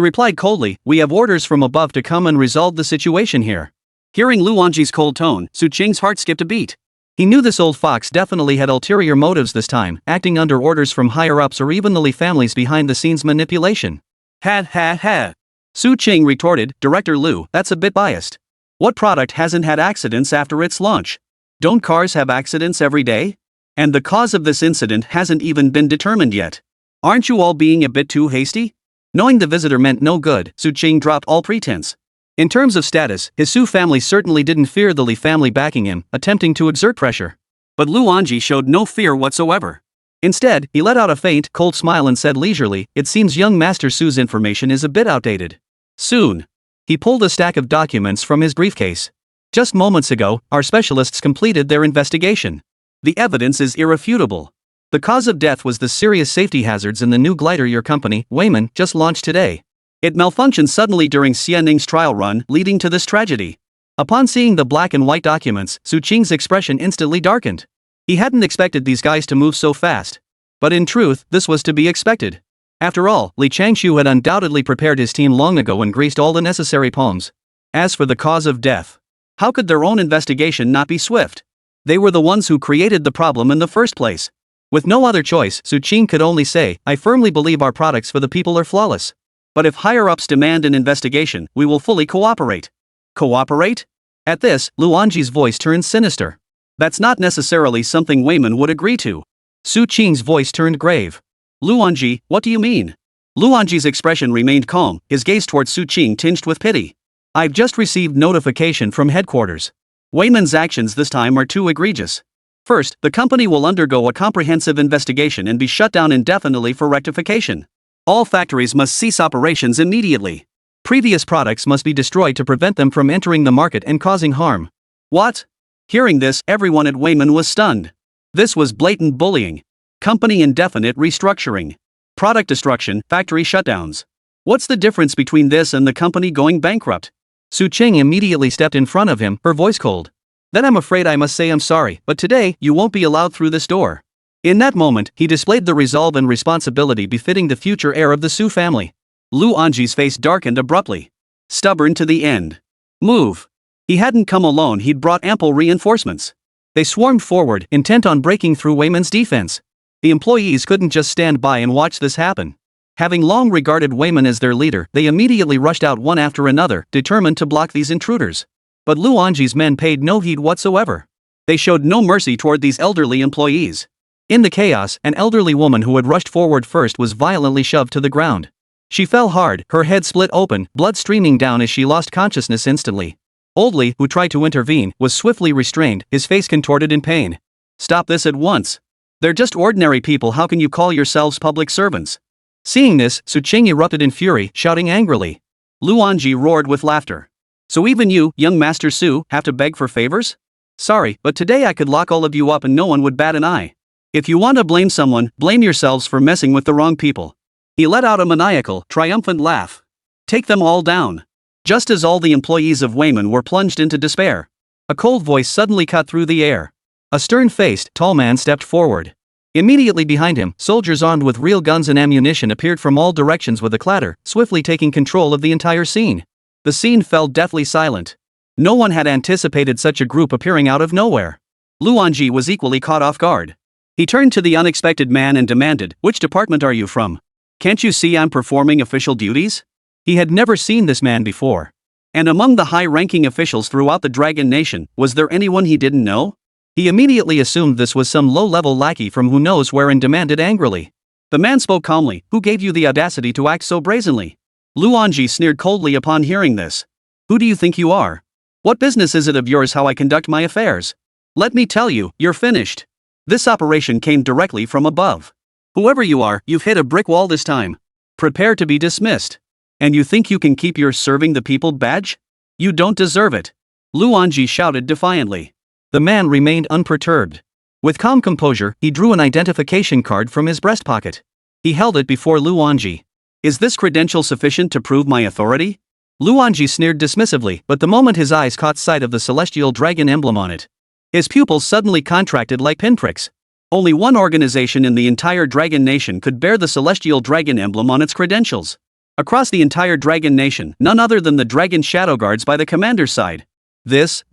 replied coldly, "We have orders from above to come and resolve the situation here." Hearing Lu Anji's cold tone, Su Qing's heart skipped a beat. He knew this old fox definitely had ulterior motives this time, acting under orders from higher-ups or even the Li family's behind-the-scenes manipulation. Ha. Su Qing retorted, "Director Lu, that's a bit biased. What product hasn't had accidents after its launch? Don't cars have accidents every day? And the cause of this incident hasn't even been determined yet. Aren't you all being a bit too hasty?" Knowing the visitor meant no good, Su Qing dropped all pretense. In terms of status, his Su family certainly didn't fear the Li family backing him, attempting to exert pressure. But Lu Anji showed no fear whatsoever. Instead, he let out a faint, cold smile and said leisurely, "It seems young Master Su's information is a bit outdated. Soon, He pulled a stack of documents from his briefcase. Just moments ago, our specialists completed their investigation. The evidence is irrefutable. The cause of death was the serious safety hazards in the new glider your company, Wayman, just launched today. It malfunctioned suddenly during Xianning's trial run, leading to this tragedy. Upon seeing the black and white documents, Su Qing's expression instantly darkened. He hadn't expected these guys to move so fast. But in truth, this was to be expected. After all, Li Changshu had undoubtedly prepared his team long ago and greased all the necessary palms. As for the cause of death, how could their own investigation not be swift? They were the ones who created the problem in the first place. With no other choice, Su Qing could only say, I firmly believe our products for the people are flawless. But if higher-ups demand an investigation, we will fully cooperate. Cooperate? At this, Luanji's voice turned sinister. That's not necessarily something Wayman would agree to. Su Qing's voice turned grave. Luanji, what do you mean? Luanji's expression remained calm, his gaze towards Su Qing tinged with pity. I've just received notification from headquarters. Wayman's actions this time are too egregious. First, the company will undergo a comprehensive investigation and be shut down indefinitely for rectification. All factories must cease operations immediately. Previous products must be destroyed to prevent them from entering the market and causing harm. What? Hearing this, everyone at Wayman was stunned. This was blatant bullying. Company indefinite restructuring. Product destruction, factory shutdowns. What's the difference between this and the company going bankrupt? Su Qing immediately stepped in front of him, her voice cold. Then I'm afraid I must say I'm sorry, but today, you won't be allowed through this door. In that moment, he displayed the resolve and responsibility befitting the future heir of the Su family. Luanji's face darkened abruptly. Stubborn to the end. Move. He hadn't come alone, he'd brought ample reinforcements. They swarmed forward, intent on breaking through Wayman's defense. The employees couldn't just stand by and watch this happen. Having long regarded Wayman as their leader, they immediately rushed out one after another, determined to block these intruders. But Luanji's men paid no heed whatsoever. They showed no mercy toward these elderly employees. In the chaos, an elderly woman who had rushed forward first was violently shoved to the ground. She fell hard, her head split open, blood streaming down as she lost consciousness instantly. Old Li, who tried to intervene, was swiftly restrained, his face contorted in pain. Stop this at once. They're just ordinary people, how can you call yourselves public servants? Seeing this, Su Qing erupted in fury, shouting angrily. Luanji roared with laughter. So even you, young Master Su, have to beg for favors? Sorry, but today I could lock all of you up and no one would bat an eye. If you want to blame someone, blame yourselves for messing with the wrong people. He let out a maniacal, triumphant laugh. Take them all down. Just as all the employees of Wayman were plunged into despair, a cold voice suddenly cut through the air. A stern-faced, tall man stepped forward. Immediately behind him, soldiers armed with real guns and ammunition appeared from all directions with a clatter, swiftly taking control of the entire scene. The scene fell deathly silent. No one had anticipated such a group appearing out of nowhere. Luanji was equally caught off guard. He turned to the unexpected man and demanded, "Which department are you from? Can't you see I'm performing official duties?" He had never seen this man before. And among the high-ranking officials throughout the Dragon Nation, was there anyone he didn't know? He immediately assumed this was some low-level lackey from who knows where and demanded angrily. The man spoke calmly, "Who gave you the audacity to act so brazenly?" Luanji sneered coldly upon hearing this. "Who do you think you are? What business is it of yours how I conduct my affairs? Let me tell you, you're finished. This operation came directly from above. Whoever you are, you've hit a brick wall this time. Prepare to be dismissed. And you think you can keep your serving the people badge? You don't deserve it." Luanji shouted defiantly. The man remained unperturbed. With calm composure, he drew an identification card from his breast pocket. He held it before Luanji. "Is this credential sufficient to prove my authority?" Luanji sneered dismissively, but the moment his eyes caught sight of the celestial dragon emblem on it, his pupils suddenly contracted like pinpricks. Only one organization in the entire Dragon Nation could bear the celestial dragon emblem on its credentials. Across the entire Dragon Nation, none other than the Dragon Shadow Guards by the commander's side. This?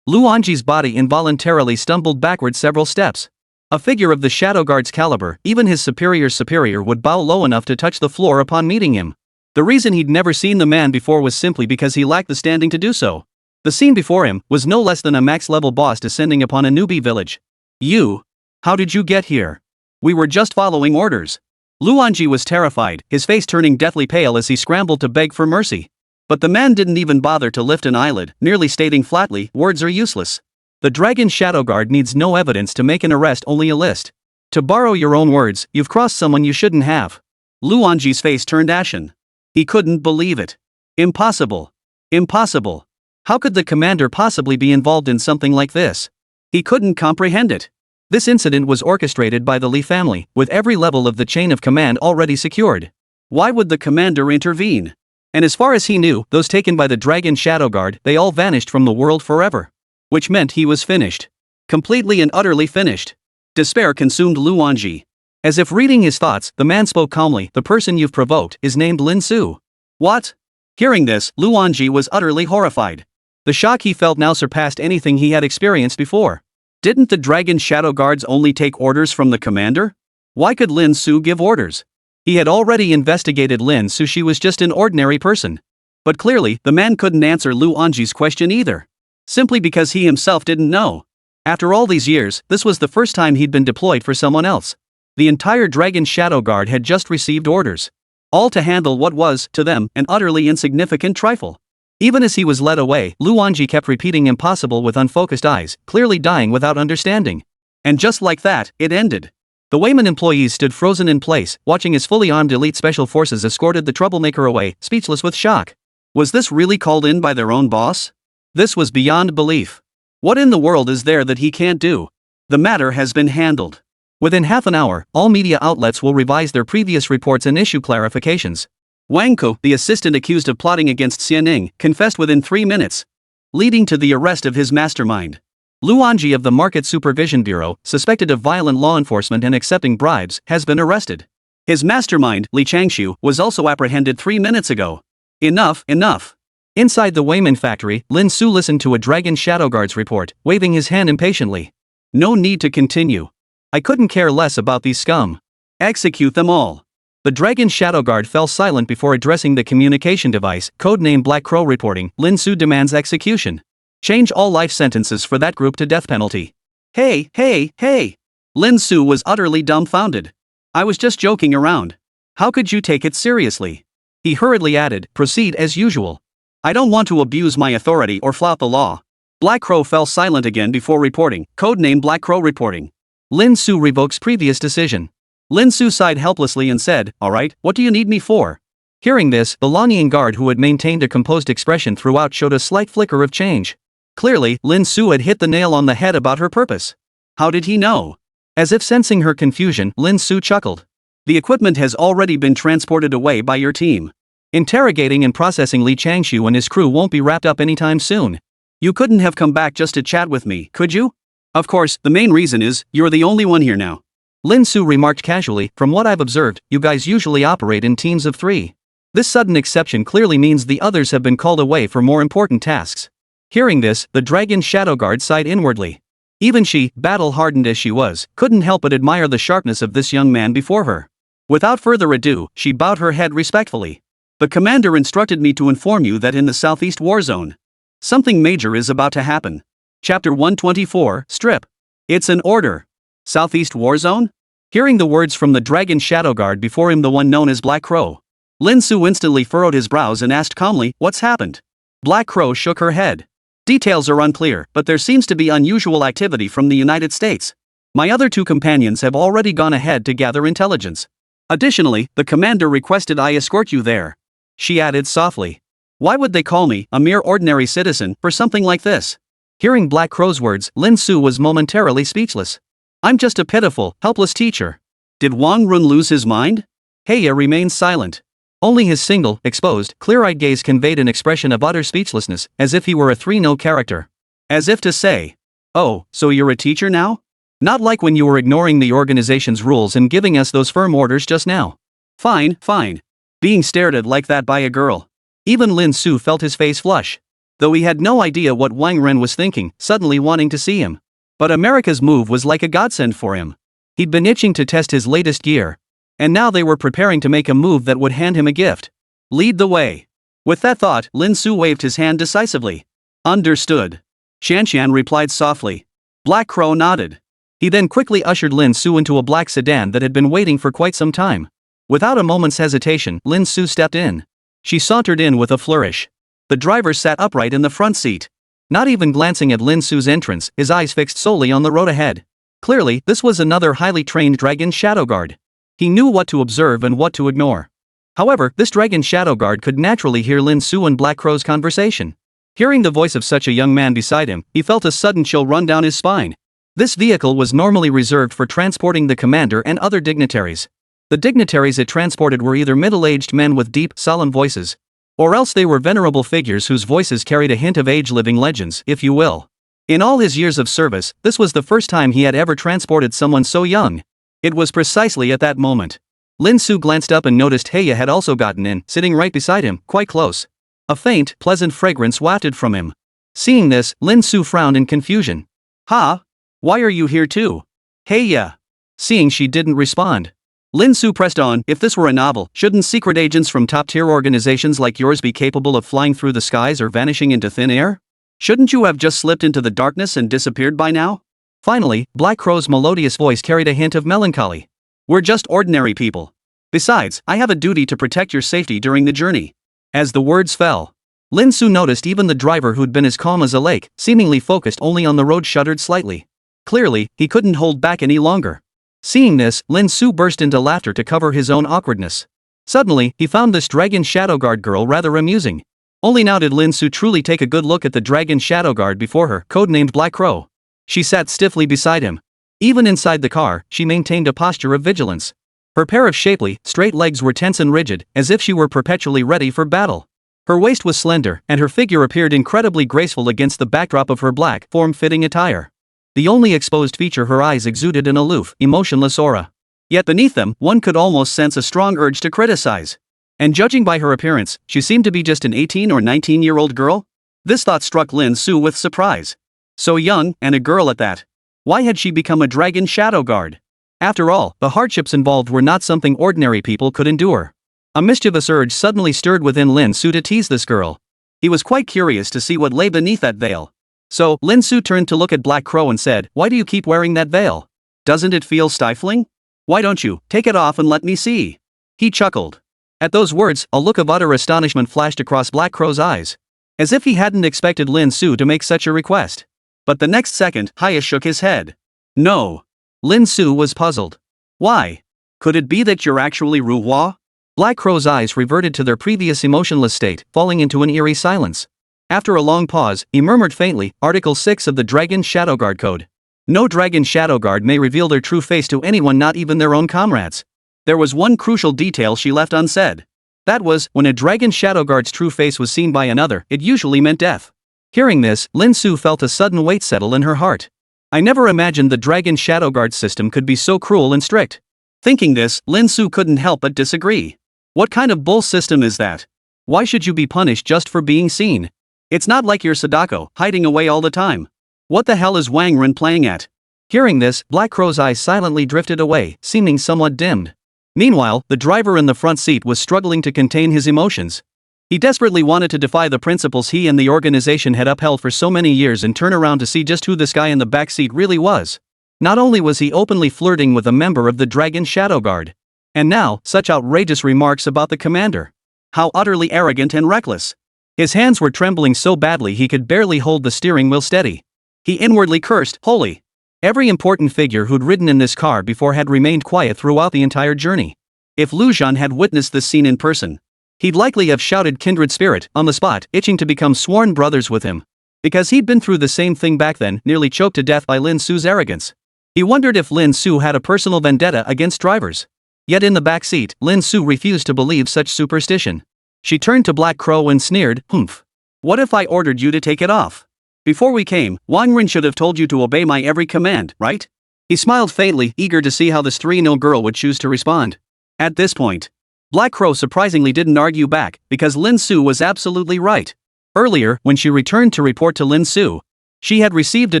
Luanji's body involuntarily stumbled backward several steps. A figure of the Shadow Guard's caliber, even his superior would bow low enough to touch the floor upon meeting him. The reason he'd never seen the man before was simply because he lacked the standing to do so. The scene before him was no less than a max-level boss descending upon a newbie village. "You? How did you get here?" "We were just following orders." Luanji was terrified, his face turning deathly pale as he scrambled to beg for mercy. But the man didn't even bother to lift an eyelid, merely stating flatly, "Words are useless. The Dragon Shadow Guard needs no evidence to make an arrest, only a list. To borrow your own words, you've crossed someone you shouldn't have." Luanji's face turned ashen. He couldn't believe it. Impossible. Impossible. How could the commander possibly be involved in something like this? He couldn't comprehend it. This incident was orchestrated by the Lee family, with every level of the chain of command already secured. Why would the commander intervene? And as far as he knew, those taken by the Dragon Shadow Guard, they all vanished from the world forever. Which meant he was finished. Completely and utterly finished. Despair consumed Lu Wanji. As if reading his thoughts, the man spoke calmly. The person you've provoked is named Lin Su. What? Hearing this, Lu Wanji was utterly horrified. The shock he felt now surpassed anything he had experienced before. Didn't the Dragon Shadow Guards only take orders from the commander? Why could Lin Su give orders? He had already investigated Lin Su. She was just an ordinary person. But clearly, the man couldn't answer Lu Wanji's question either. Simply because he himself didn't know. After all these years, this was the first time he'd been deployed for someone else. The entire Dragon Shadow Guard had just received orders. All to handle what was, to them, an utterly insignificant trifle. Even as he was led away, Lu Wanji kept repeating impossible with unfocused eyes, clearly dying without understanding. And just like that, it ended. The Wayman employees stood frozen in place, watching as fully armed elite special forces escorted the troublemaker away, speechless with shock. Was this really called in by their own boss? This was beyond belief. What in the world is there that he can't do? The matter has been handled. Within half an hour, all media outlets will revise their previous reports and issue clarifications. Wang Ko, the assistant accused of plotting against Xianing, confessed within 3 minutes, leading to the arrest of his mastermind. Lu Wanji of the Market Supervision Bureau, suspected of violent law enforcement and accepting bribes, has been arrested. His mastermind, Li Changshu, was also apprehended 3 minutes ago. Enough, enough. Inside the Wayman factory, Lin Su listened to a Dragon Shadow Guard's report, waving his hand impatiently. No need to continue. I couldn't care less about these scum. Execute them all. The Dragon Shadow Guard fell silent before addressing the communication device, codenamed Black Crow reporting. Lin Su demands execution. Change all life sentences for that group to death penalty. Hey, hey, hey! Lin Su was utterly dumbfounded. I was just joking around. How could you take it seriously? He hurriedly added, proceed as usual. I don't want to abuse my authority or flout the law. Black Crow fell silent again before reporting, codename Black Crow reporting. Lin Su revokes previous decision. Lin Su sighed helplessly and said, alright, what do you need me for? Hearing this, the Longyan guard who had maintained a composed expression throughout showed a slight flicker of change. Clearly, Lin Su had hit the nail on the head about her purpose. How did he know? As if sensing her confusion, Lin Su chuckled. The equipment has already been transported away by your team. Interrogating and processing Li Changshu and his crew won't be wrapped up anytime soon. You couldn't have come back just to chat with me, could you? Of course, the main reason is, you're the only one here now. Lin Su remarked casually, from what I've observed, you guys usually operate in teams of 3. This sudden exception clearly means the others have been called away for more important tasks. Hearing this, the Dragon Shadow Guard sighed inwardly. Even she, battle-hardened as she was, couldn't help but admire the sharpness of this young man before her. Without further ado, she bowed her head respectfully. The commander instructed me to inform you that in the Southeast War Zone, something major is about to happen. Chapter 124, Strip. It's an order. Southeast War Zone? Hearing the words from the Dragon Shadow Guard before him, the one known as Black Crow, Lin Su instantly furrowed his brows and asked calmly, what's happened? Black Crow shook her head. Details are unclear, but there seems to be unusual activity from the United States. My other 2 companions have already gone ahead to gather intelligence. Additionally, the commander requested I escort you there. She added softly. Why would they call me, a mere ordinary citizen, for something like this? Hearing Black Crow's words, Lin Su was momentarily speechless. I'm just a pitiful, helpless teacher. Did Wang Run lose his mind? Heya remained silent. Only his single, exposed, clear-eyed gaze conveyed an expression of utter speechlessness, as if he were a 3-no character. As if to say, oh, so you're a teacher now? Not like when you were ignoring the organization's rules and giving us those firm orders just now. Fine, fine. Being stared at like that by a girl. Even Lin Su felt his face flush. Though he had no idea what Wang Ren was thinking, suddenly wanting to see him. But America's move was like a godsend for him. He'd been itching to test his latest gear. And now they were preparing to make a move that would hand him a gift. Lead the way. With that thought, Lin Su waved his hand decisively. Understood. Shanshan replied softly. Black Crow nodded. He then quickly ushered Lin Su into a black sedan that had been waiting for quite some time. Without a moment's hesitation, Lin Su stepped in. She sauntered in with a flourish. The driver sat upright in the front seat. Not even glancing at Lin Su's entrance, his eyes fixed solely on the road ahead. Clearly, this was another highly trained Dragon Shadow Guard. He knew what to observe and what to ignore. However, this dragon shadow guard could naturally hear Lin Su and Black Crow's conversation. Hearing the voice of such a young man beside him, he felt a sudden chill run down his spine. This vehicle was normally reserved for transporting the commander and other dignitaries. The dignitaries it transported were either middle-aged men with deep, solemn voices, or else they were venerable figures whose voices carried a hint of age, living legends, if you will. In all his years of service, this was the first time he had ever transported someone so young. It was precisely at that moment Lin Su glanced up and noticed Heya had also gotten in, sitting right beside him, quite close. A faint, pleasant fragrance wafted from him. Seeing this, Lin Su frowned in confusion. "Ha? Why are you here too?" "Heya." Seeing she didn't respond, Lin Su pressed on. "If this were a novel, shouldn't secret agents from top-tier organizations like yours be capable of flying through the skies or vanishing into thin air? Shouldn't you have just slipped into the darkness and disappeared by now?" Finally, Black Crow's melodious voice carried a hint of melancholy. "We're just ordinary people. Besides, I have a duty to protect your safety during the journey." As the words fell, Lin Su noticed even the driver, who'd been as calm as a lake, seemingly focused only on the road, shuddered slightly. Clearly, he couldn't hold back any longer. Seeing this, Lin Su burst into laughter to cover his own awkwardness. Suddenly, he found this dragon shadow guard girl rather amusing. Only now did Lin Su truly take a good look at the dragon shadow guard before her, codenamed Black Crow. She sat stiffly beside him. Even inside the car, she maintained a posture of vigilance. Her pair of shapely, straight legs were tense and rigid, as if she were perpetually ready for battle. Her waist was slender, and her figure appeared incredibly graceful against the backdrop of her black, form-fitting attire. The only exposed feature, her eyes exuded an aloof, emotionless aura. Yet beneath them, one could almost sense a strong urge to criticize. And judging by her appearance, she seemed to be just an 18 or 19-year-old girl? This thought struck Lin Su with surprise. So young, and a girl at that. Why had she become a dragon shadow guard? After all, the hardships involved were not something ordinary people could endure. A mischievous urge suddenly stirred within Lin Su to tease this girl. He was quite curious to see what lay beneath that veil. So, Lin Su turned to look at Black Crow and said, "Why do you keep wearing that veil? Doesn't it feel stifling? Why don't you take it off and let me see?" He chuckled. At those words, a look of utter astonishment flashed across Black Crow's eyes, as if he hadn't expected Lin Su to make such a request. But the next second, Heya shook his head. "No." Lin Su was puzzled. "Why? Could it be that you're actually Ruhua?" Black Crow's eyes reverted to their previous emotionless state, falling into an eerie silence. After a long pause, he murmured faintly, "Article 6 of the Dragon Shadow Guard Code. No Dragon Shadow Guard may reveal their true face to anyone, not even their own comrades." There was one crucial detail she left unsaid. That was, when a Dragon Shadow Guard's true face was seen by another, it usually meant death. Hearing this, Lin Su felt a sudden weight settle in her heart. I never imagined the Dragon Shadow Guard system could be so cruel and strict. Thinking this, Lin Su couldn't help but disagree. What kind of bull system is that? Why should you be punished just for being seen? It's not like you're Sadako, hiding away all the time. What the hell is Wang Ren playing at? Hearing this, Black Crow's eyes silently drifted away, seeming somewhat dimmed. Meanwhile, the driver in the front seat was struggling to contain his emotions. He desperately wanted to defy the principles he and the organization had upheld for so many years and turn around to see just who this guy in the back seat really was. Not only was he openly flirting with a member of the Dragon Shadow Guard, and now, such outrageous remarks about the commander. How utterly arrogant and reckless. His hands were trembling so badly he could barely hold the steering wheel steady. He inwardly cursed, "Holy!" Every important figure who'd ridden in this car before had remained quiet throughout the entire journey. If Lu Zhan had witnessed this scene in person, he'd likely have shouted kindred spirit on the spot, itching to become sworn brothers with him. Because he'd been through the same thing back then, nearly choked to death by Lin Su's arrogance. He wondered if Lin Su had a personal vendetta against drivers. Yet in the back seat, Lin Su refused to believe such superstition. She turned to Black Crow and sneered, "Humph. What if I ordered you to take it off? Before we came, Wang Ren should have told you to obey my every command, right?" He smiled faintly, eager to see how this 3-0 girl would choose to respond. At this point, Black Crow surprisingly didn't argue back, because Lin Su was absolutely right. Earlier, when she returned to report to Lin Su, she had received a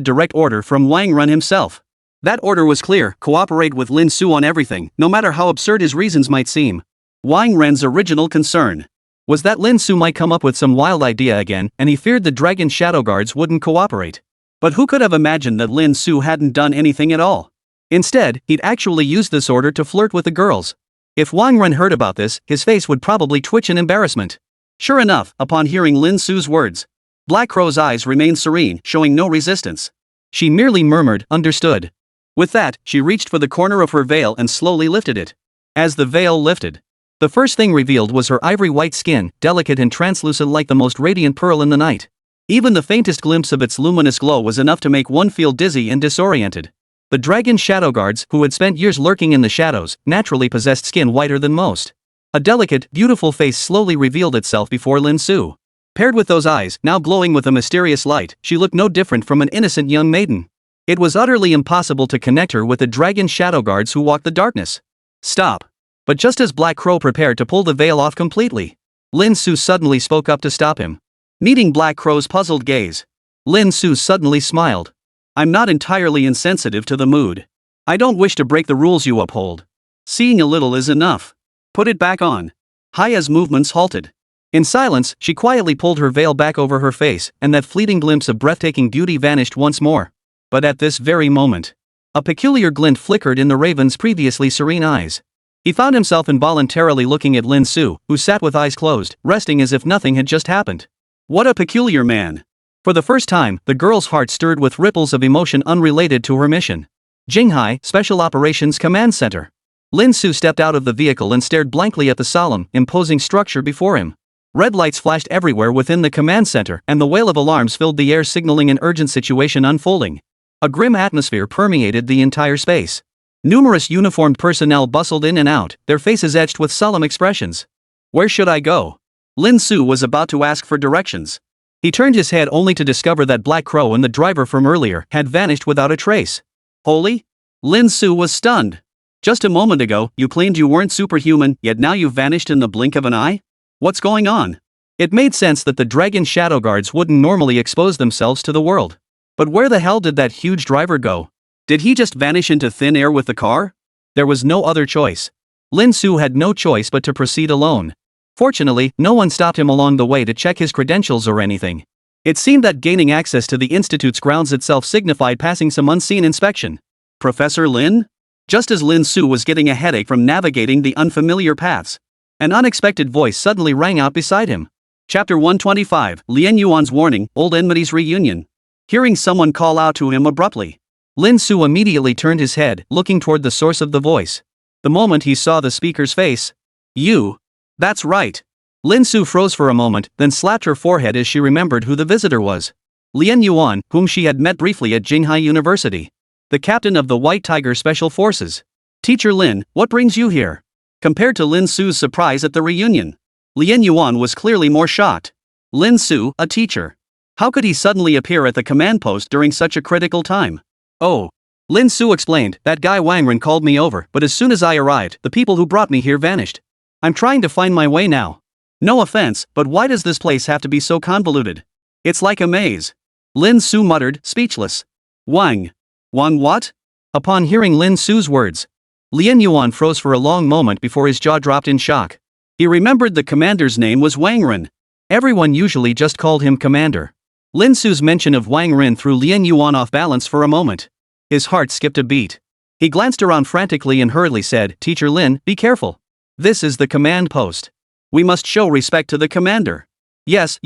direct order from Wang Ren himself. That order was clear: cooperate with Lin Su on everything, no matter how absurd his reasons might seem. Wang Ren's original concern was that Lin Su might come up with some wild idea again, and he feared the Dragon Shadow Guards wouldn't cooperate. But who could have imagined that Lin Su hadn't done anything at all? Instead, he'd actually used this order to flirt with the girls. If Wang Ren heard about this, his face would probably twitch in embarrassment. Sure enough, upon hearing Lin Su's words, Black Crow's eyes remained serene, showing no resistance. She merely murmured, "Understood." With that, she reached for the corner of her veil and slowly lifted it. As the veil lifted, The first thing revealed was her ivory white skin, delicate and translucent like the most radiant pearl in the night. Even the faintest glimpse of its luminous glow was enough to make one feel dizzy and disoriented. The dragon shadow guards, who had spent years lurking in the shadows, naturally possessed skin whiter than most. A delicate, beautiful face slowly revealed itself before Lin Su. Paired with those eyes, now glowing with a mysterious light, she looked no different from an innocent young maiden. It was utterly impossible to connect her with the dragon shadow guards who walked the darkness. Stop. But just as Black Crow prepared to pull the veil off completely, Lin Su suddenly spoke up to stop him. Meeting Black Crow's puzzled gaze, Lin Su suddenly smiled. I'm not entirely insensitive to the mood. I don't wish to break the rules you uphold. Seeing a little is enough. Put it back on. Haya's movements halted. In silence, she quietly pulled her veil back over her face, and that fleeting glimpse of breathtaking beauty vanished once more. But at this very moment, a peculiar glint flickered in the raven's previously serene eyes. He found himself involuntarily looking at Lin Su, who sat with eyes closed, resting as if nothing had just happened. What a peculiar man! For the first time, the girl's heart stirred with ripples of emotion unrelated to her mission. Jinghai, Special Operations Command Center. Lin Su stepped out of the vehicle and stared blankly at the solemn, imposing structure before him. Red lights flashed everywhere within the command center, and the wail of alarms filled the air, signaling an urgent situation unfolding. A grim atmosphere permeated the entire space. Numerous uniformed personnel bustled in and out, their faces etched with solemn expressions. Where should I go? Lin Su was about to ask for directions. He turned his head only to discover that Black Crow and the driver from earlier had vanished without a trace. Holy? Lin Su was stunned. Just a moment ago, you claimed you weren't superhuman, yet now you've vanished in the blink of an eye? What's going on? It made sense that the dragon shadow guards wouldn't normally expose themselves to the world. But where the hell did that huge driver go? Did he just vanish into thin air with the car? There was no other choice. Lin Su had no choice but to proceed alone. Fortunately, no one stopped him along the way to check his credentials or anything. It seemed that gaining access to the institute's grounds itself signified passing some unseen inspection. Professor Lin? Just as Lin Su was getting a headache from navigating the unfamiliar paths, an unexpected voice suddenly rang out beside him. Chapter 125, Lien Yuan's Warning, Old Enmity's Reunion. Hearing someone call out to him abruptly, Lin Su immediately turned his head, looking toward the source of the voice. The moment he saw the speaker's face, "You? That's right." Lin Su froze for a moment, then slapped her forehead as she remembered who the visitor was. Lien Yuan, whom she had met briefly at Jinghai University. The captain of the White Tiger Special Forces. Teacher Lin, what brings you here? Compared to Lin Su's surprise at the reunion, Lien Yuan was clearly more shocked. Lin Su, a teacher. How could he suddenly appear at the command post during such a critical time? Oh. Lin Su explained, that guy Wang Ren called me over, but as soon as I arrived, the people who brought me here vanished. I'm trying to find my way now. No offense, but why does this place have to be so convoluted? It's like a maze. Lin Su muttered, speechless. Wang what? Upon hearing Lin Su's words, Lien Yuan froze for a long moment before his jaw dropped in shock. He remembered the commander's name was Wang Ren. Everyone usually just called him Commander. Lin Su's mention of Wang Ren threw Lien Yuan off balance for a moment. His heart skipped a beat. He glanced around frantically and hurriedly said, Teacher Lin, be careful. This is the command post. We must show respect to the commander. Yes.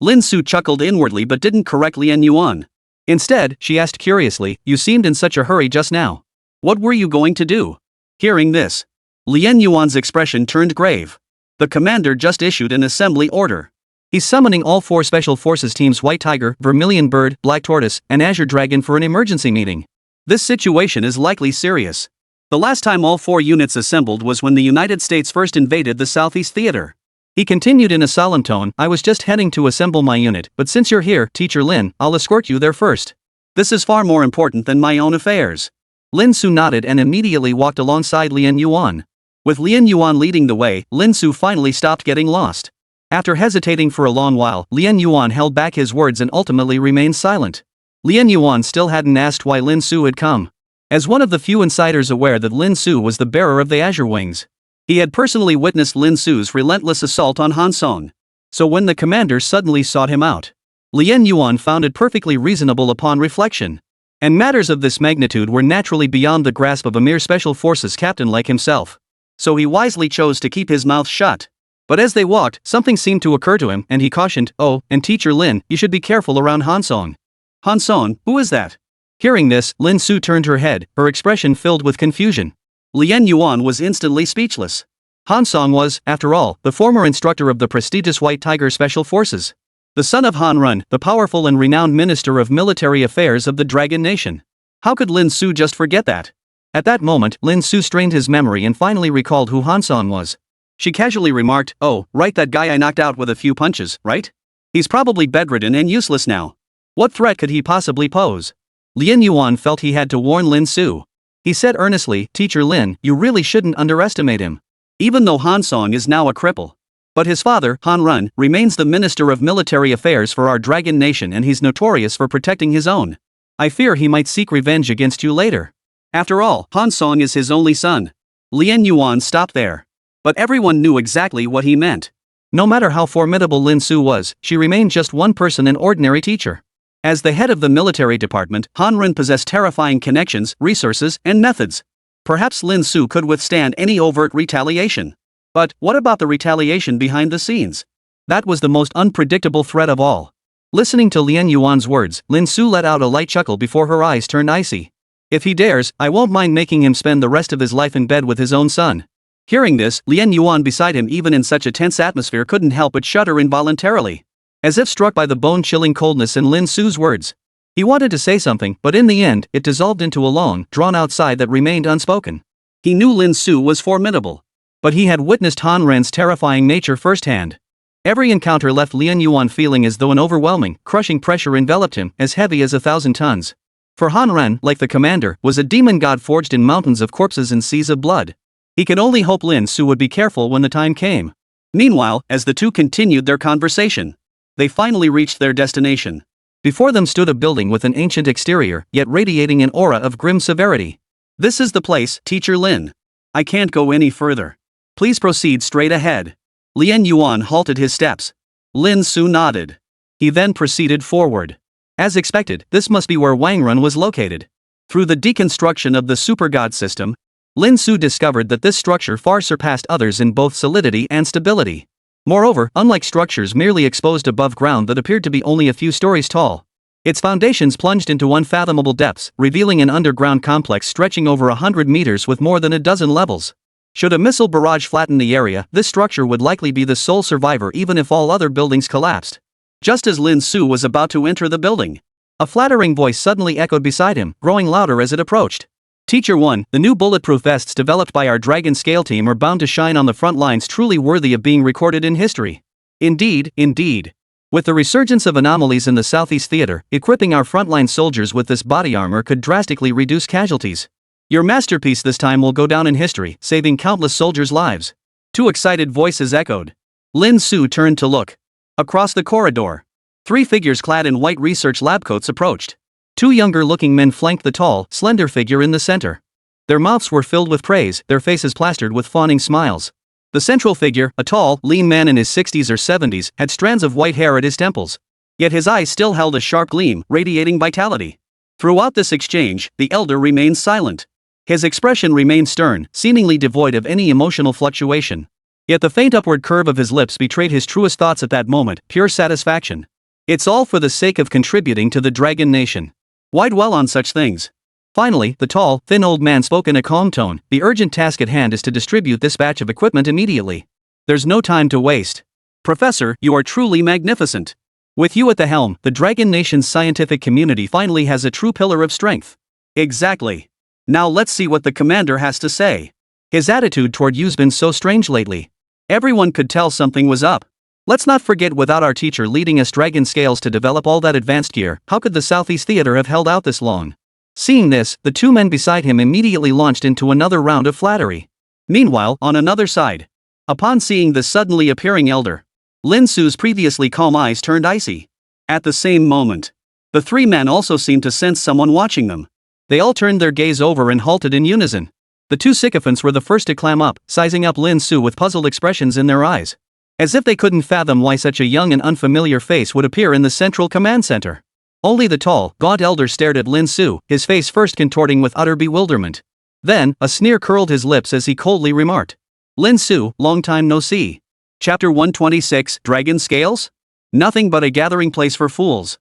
Lin Su chuckled inwardly but didn't correct Lien Yuan. Instead, she asked curiously, you seemed in such a hurry just now. What were you going to do? Hearing this, Lien Yuan's expression turned grave. The commander just issued an assembly order. He's summoning all 4 Special Forces teams White Tiger, Vermilion Bird, Black Tortoise, and Azure Dragon for an emergency meeting. This situation is likely serious. The last time all 4 units assembled was when the United States first invaded the Southeast Theater. He continued in a solemn tone, I was just heading to assemble my unit, but since you're here, Teacher Lin, I'll escort you there first. This is far more important than my own affairs. Lin Su nodded and immediately walked alongside Lien Yuan. With Lien Yuan leading the way, Lin Su finally stopped getting lost. After hesitating for a long while, Lien Yuan held back his words and ultimately remained silent. Lien Yuan still hadn't asked why Lin Su had come. As one of the few insiders aware that Lin Su was the bearer of the Azure Wings, he had personally witnessed Lin Su's relentless assault on Han Song. So when the commander suddenly sought him out, Lien Yuan found it perfectly reasonable upon reflection. And matters of this magnitude were naturally beyond the grasp of a mere Special Forces captain like himself. So he wisely chose to keep his mouth shut. But as they walked, something seemed to occur to him, and he cautioned, oh, and Teacher Lin, you should be careful around Han Song. Han Song, who is that? Hearing this, Lin Su turned her head, her expression filled with confusion. Lien Yuan was instantly speechless. Han Song was, after all, the former instructor of the prestigious White Tiger Special Forces. The son of Han Run, the powerful and renowned Minister of Military Affairs of the Dragon Nation. How could Lin Su just forget that? At that moment, Lin Su strained his memory and finally recalled who Han Song was. She casually remarked, "Oh, right, that guy I knocked out with a few punches, right? He's probably bedridden and useless now. What threat could he possibly pose?" Lien Yuan felt he had to warn Lin Su. He said earnestly, "Teacher Lin, you really shouldn't underestimate him. Even though Han Song is now a cripple. But his father, Han Run, remains the Minister of Military Affairs for our Dragon Nation and he's notorious for protecting his own. I fear he might seek revenge against you later. After all, Han Song is his only son." Lien Yuan stopped there. But everyone knew exactly what he meant. No matter how formidable Lin Su was, she remained just one person, an ordinary teacher. As the head of the military department, Han Run possessed terrifying connections, resources, and methods. Perhaps Lin Su could withstand any overt retaliation. But what about the retaliation behind the scenes? That was the most unpredictable threat of all. Listening to Lien Yuan's words, Lin Su let out a light chuckle before her eyes turned icy. "If he dares, I won't mind making him spend the rest of his life in bed with his own son." Hearing this, Lien Yuan beside him, even in such a tense atmosphere, couldn't help but shudder involuntarily. As if struck by the bone-chilling coldness in Lin Su's words. He wanted to say something, but in the end, it dissolved into a long, drawn-out sigh that remained unspoken. He knew Lin Su was formidable. But he had witnessed Han Ren's terrifying nature firsthand. Every encounter left Lien Yuan feeling as though an overwhelming, crushing pressure enveloped him, as heavy as 1,000 tons. For Han Ren, like the commander, was a demon god forged in mountains of corpses and seas of blood. He could only hope Lin Su would be careful when the time came. Meanwhile, as the two continued their conversation, they finally reached their destination. Before them stood a building with an ancient exterior, yet radiating an aura of grim severity. "This is the place, Teacher Lin. I can't go any further. Please proceed straight ahead." Lien Yuan halted his steps. Lin Su nodded. He then proceeded forward. As expected, this must be where Wang Run was located. Through the deconstruction of the super god system, Lin Su discovered that this structure far surpassed others in both solidity and stability. Moreover, unlike structures merely exposed above ground that appeared to be only a few stories tall, its foundations plunged into unfathomable depths, revealing an underground complex stretching over 100 meters with more than a dozen levels. Should a missile barrage flatten the area, this structure would likely be the sole survivor even if all other buildings collapsed. Just as Lin Su was about to enter the building, a flattering voice suddenly echoed beside him, growing louder as it approached. "Teacher 1, the new bulletproof vests developed by our Dragon Scale team are bound to shine on the front lines, truly worthy of being recorded in history." Indeed, indeed. With the resurgence of anomalies in the Southeast Theater, equipping our frontline soldiers with this body armor could drastically reduce casualties. Your masterpiece this time will go down in history, saving countless soldiers' lives. Two excited voices echoed. Lin Su turned to look. Across the corridor, 3 figures clad in white research lab coats approached. 2 younger-looking men flanked the tall, slender figure in the center. Their mouths were filled with praise, their faces plastered with fawning smiles. The central figure, a tall, lean man in his 60s or 70s, had strands of white hair at his temples. Yet his eyes still held a sharp gleam, radiating vitality. Throughout this exchange, the elder remained silent. His expression remained stern, seemingly devoid of any emotional fluctuation. Yet the faint upward curve of his lips betrayed his truest thoughts at that moment, pure satisfaction. It's all for the sake of contributing to the Dragon Nation. Why dwell on such things? Finally, the tall, thin old man spoke in a calm tone. The urgent task at hand is to distribute this batch of equipment immediately. There's no time to waste. Professor, you are truly magnificent. With you at the helm, the Dragon Nation's scientific community finally has a true pillar of strength. Exactly. Now let's see what the commander has to say. His attitude toward you's been so strange lately. Everyone could tell something was up. Let's not forget, without our teacher leading us Dragon Scales to develop all that advanced gear, how could the Southeast Theater have held out this long? Seeing this, the 2 men beside him immediately launched into another round of flattery. Meanwhile, on another side, upon seeing the suddenly appearing elder, Lin Su's previously calm eyes turned icy. At the same moment, the 3 men also seemed to sense someone watching them. They all turned their gaze over and halted in unison. The 2 sycophants were the first to clam up, sizing up Lin Su with puzzled expressions in their eyes. As if they couldn't fathom why such a young and unfamiliar face would appear in the central command center. Only the tall, gaunt elder stared at Lin Su, his face first contorting with utter bewilderment. Then, a sneer curled his lips as he coldly remarked. "Lin Su, long time no see." Chapter 126, Dragon Scales? Nothing but a gathering place for fools.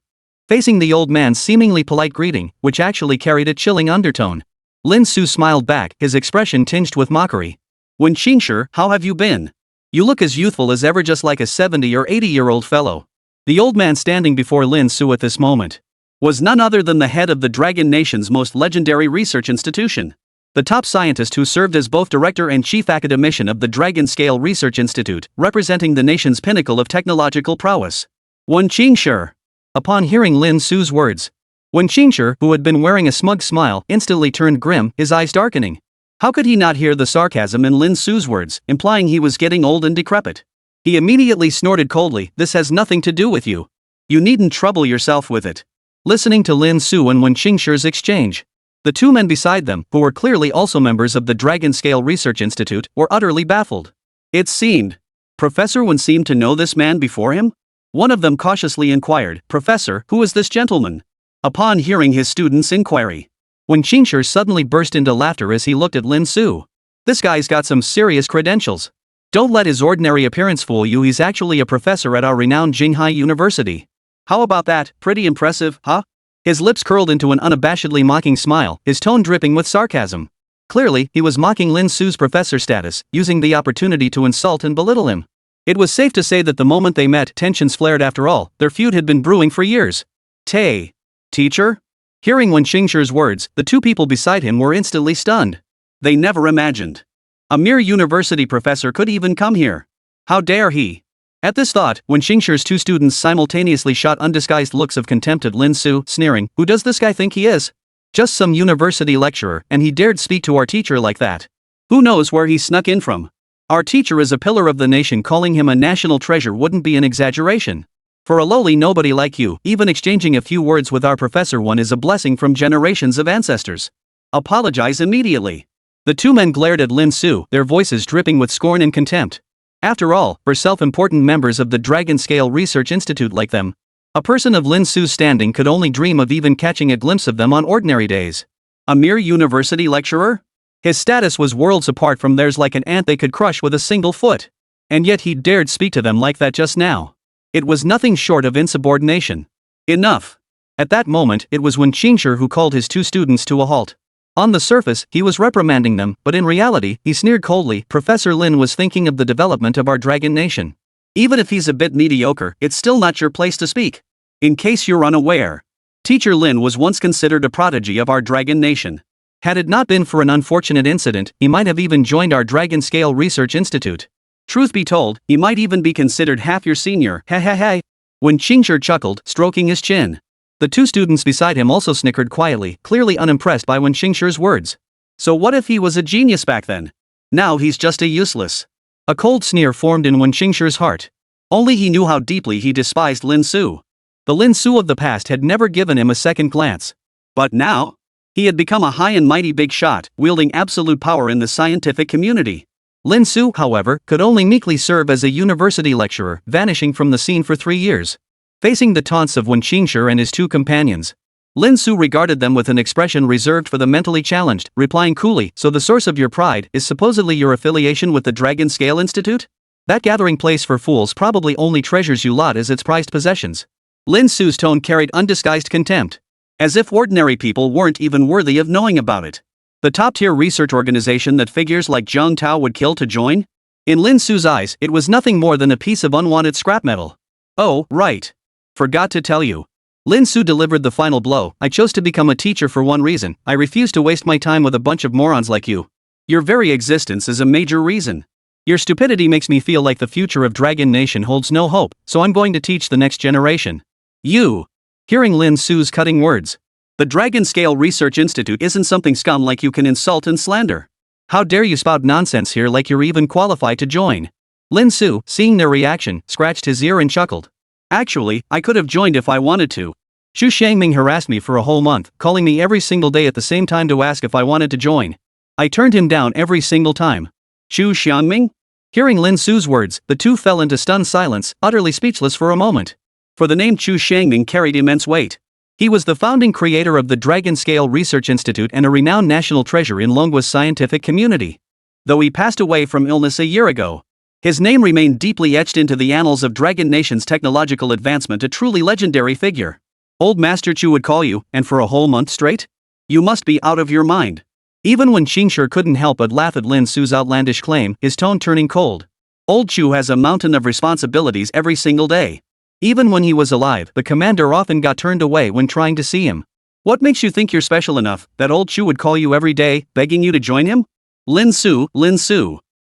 Facing the old man's seemingly polite greeting, which actually carried a chilling undertone, Lin Su smiled back, his expression tinged with mockery. Wen Qingshi, how have you been? You look as youthful as ever, just like a 70 or 80-year-old fellow. The old man standing before Lin Su at this moment was none other than the head of the Dragon Nation's most legendary research institution. The top scientist who served as both director and chief academician of the Dragon Scale Research Institute, representing the nation's pinnacle of technological prowess. Wen Qingshi. Upon hearing Lin Su's words, Wen Qingshi, who had been wearing a smug smile, instantly turned grim, his eyes darkening. How could he not hear the sarcasm in Lin Su's words, implying he was getting old and decrepit? He immediately snorted coldly, "This has nothing to do with you. You needn't trouble yourself with it." Listening to Lin Su and Wen Qingshi's exchange, the two men beside them, who were clearly also members of the Dragon Scale Research Institute, were utterly baffled. It seemed Professor Wen seemed to know this man before him? One of them cautiously inquired, "Professor, who is this gentleman?" Upon hearing his student's inquiry, Wen Qingshi suddenly burst into laughter as he looked at Lin Su. This guy's got some serious credentials. Don't let his ordinary appearance fool you, he's actually a professor at our renowned Jinghai University. How about that, pretty impressive, huh? His lips curled into an unabashedly mocking smile, his tone dripping with sarcasm. Clearly, he was mocking Lin Su's professor status, using the opportunity to insult and belittle him. It was safe to say that the moment they met, tensions flared. After all, their feud had been brewing for years. Teacher? Hearing Wen Qingshi's words, the two people beside him were instantly stunned. They never imagined a mere university professor could even come here. How dare he? At this thought, Wen Qingshi's two students simultaneously shot undisguised looks of contempt at Lin Su, sneering, "Who does this guy think he is? Just some university lecturer, and he dared speak to our teacher like that. Who knows where he snuck in from? Our teacher is a pillar of the nation, calling him a national treasure wouldn't be an exaggeration. For a lowly nobody like you, even exchanging a few words with our Professor One is a blessing from generations of ancestors. Apologize immediately." The two men glared at Lin Su, their voices dripping with scorn and contempt. After all, for self-important members of the Dragon Scale Research Institute like them, a person of Lin Su's standing could only dream of even catching a glimpse of them on ordinary days. A mere university lecturer? His status was worlds apart from theirs, like an ant they could crush with a single foot. And yet he dared speak to them like that just now. It was nothing short of insubordination. Enough. At that moment, it was Wen Qingshi who called his two students to a halt. On the surface, he was reprimanding them, but in reality, he sneered coldly. "Professor Lin was thinking of the development of our Dragon Nation. Even if he's a bit mediocre, it's still not your place to speak. In case you're unaware, Teacher Lin was once considered a prodigy of our Dragon Nation. Had it not been for an unfortunate incident, he might have even joined our Dragon Scale Research Institute. Truth be told, he might even be considered half your senior." Wen Qingshi chuckled, stroking his chin. The two students beside him also snickered quietly, clearly unimpressed by Wen Qingshi's words. So what if he was a genius back then? Now he's just a useless. A cold sneer formed in Wen Qingshi's heart. Only he knew how deeply he despised Lin Su. The Lin Su of the past had never given him a second glance. But now, he had become a high and mighty big shot, wielding absolute power in the scientific community. Lin Su, however, could only meekly serve as a university lecturer, vanishing from the scene for 3 years. Facing the taunts of Wen Qingshi and his two companions, Lin Su regarded them with an expression reserved for the mentally challenged, replying coolly, "So the source of your pride is supposedly your affiliation with the Dragon Scale Institute? That gathering place for fools probably only treasures you lot as its prized possessions." Lin Su's tone carried undisguised contempt. As if ordinary people weren't even worthy of knowing about it. The top-tier research organization that figures like Zhang Tao would kill to join? In Lin Su's eyes, it was nothing more than a piece of unwanted scrap metal. "Oh, right. Forgot to tell you." Lin Su delivered the final blow. "I chose to become a teacher for one reason. I refuse to waste my time with a bunch of morons like you. Your very existence is a major reason. Your stupidity makes me feel like the future of Dragon Nation holds no hope, so I'm going to teach the next generation. You." Hearing Lin Su's cutting words, "The Dragon Scale Research Institute isn't something scum like you can insult and slander. How dare you spout nonsense here like you're even qualified to join?" Lin Su, seeing their reaction, scratched his ear and chuckled. "Actually, I could have joined if I wanted to. Xu Shangming harassed me for a whole month, calling me every single day at the same time to ask if I wanted to join. I turned him down every single time." Xu Shangming? Hearing Lin Su's words, the two fell into stunned silence, utterly speechless for a moment. For the name Xu Shangming carried immense weight. He was the founding creator of the Dragon Scale Research Institute and a renowned national treasure in Longwa's scientific community. Though he passed away from illness a year ago, his name remained deeply etched into the annals of Dragon Nation's technological advancement, a truly legendary figure. "Old Master Chu would call you, and for a whole month straight? You must be out of your mind. Even when Xingshi couldn't help but laugh at Lin Su's outlandish claim, his tone turning cold. Old Chu has a mountain of responsibilities every single day. Even when he was alive, the commander often got turned away when trying to see him. What makes you think you're special enough that old Chu would call you every day, begging you to join him? Lin Su.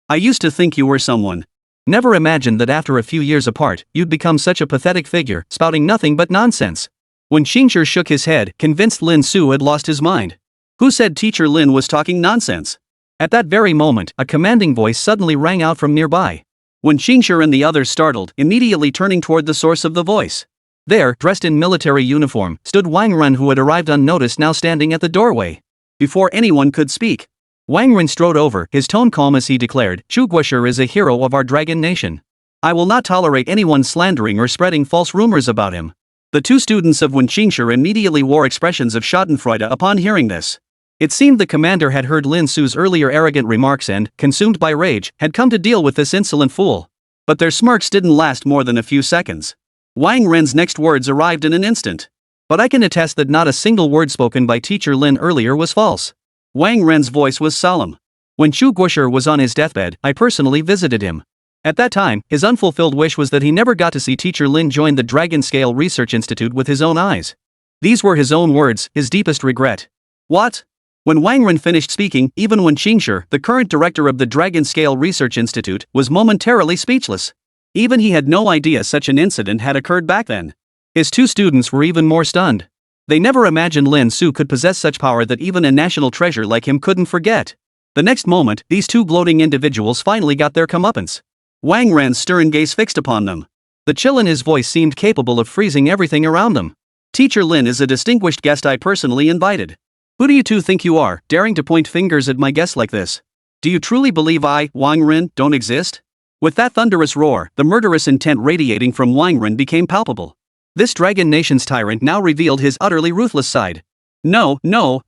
I used to think you were someone. Never imagined that after a few years apart, you'd become such a pathetic figure, spouting nothing but nonsense. When Xingshi shook his head, convinced Lin Su had lost his mind. Who said Teacher Lin was talking nonsense? At that very moment, a commanding voice suddenly rang out from nearby. When Xingshi and the others startled, immediately turning toward the source of the voice. There, dressed in military uniform, stood Wang Ren, who had arrived unnoticed, now standing at the doorway. Before anyone could speak, Wang Ren strode over, his tone calm as he declared, "Chu Guoshi is a hero of our dragon nation. I will not tolerate anyone slandering or spreading false rumors about him." The two students of Wen Xingshi immediately wore expressions of schadenfreude upon hearing this. It seemed the commander had heard Lin Su's earlier arrogant remarks and, consumed by rage, had come to deal with this insolent fool. But their smirks didn't last more than a few seconds. Wang Ren's next words arrived in an instant. "But I can attest that not a single word spoken by Teacher Lin earlier was false." Wang Ren's voice was solemn. "When Chu Guoshi was on his deathbed, I personally visited him. At that time, his unfulfilled wish was that he never got to see Teacher Lin join the Dragon Scale Research Institute with his own eyes. These were his own words, his deepest regret." What? When Wang Ren finished speaking, even Wen Xingshi, the current director of the Dragon Scale Research Institute, was momentarily speechless. Even he had no idea such an incident had occurred back then. His two students were even more stunned. They never imagined Lin Su could possess such power that even a national treasure like him couldn't forget. The next moment, these two gloating individuals finally got their comeuppance. Wang Ren's stern gaze fixed upon them. The chill in his voice seemed capable of freezing everything around them. "Teacher Lin is a distinguished guest I personally invited. Who do you two think you are, daring to point fingers at my guest like this? Do you truly believe I, Wang Ren, don't exist?" With that thunderous roar, the murderous intent radiating from Wang Ren became palpable. This Dragon Nation's tyrant now revealed his utterly ruthless side. No,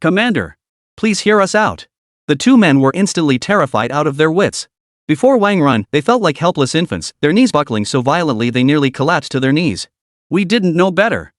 Commander. Please hear us out." The two men were instantly terrified out of their wits. Before Wang Ren, they felt like helpless infants, their knees buckling so violently they nearly collapsed to their knees. "We didn't know better.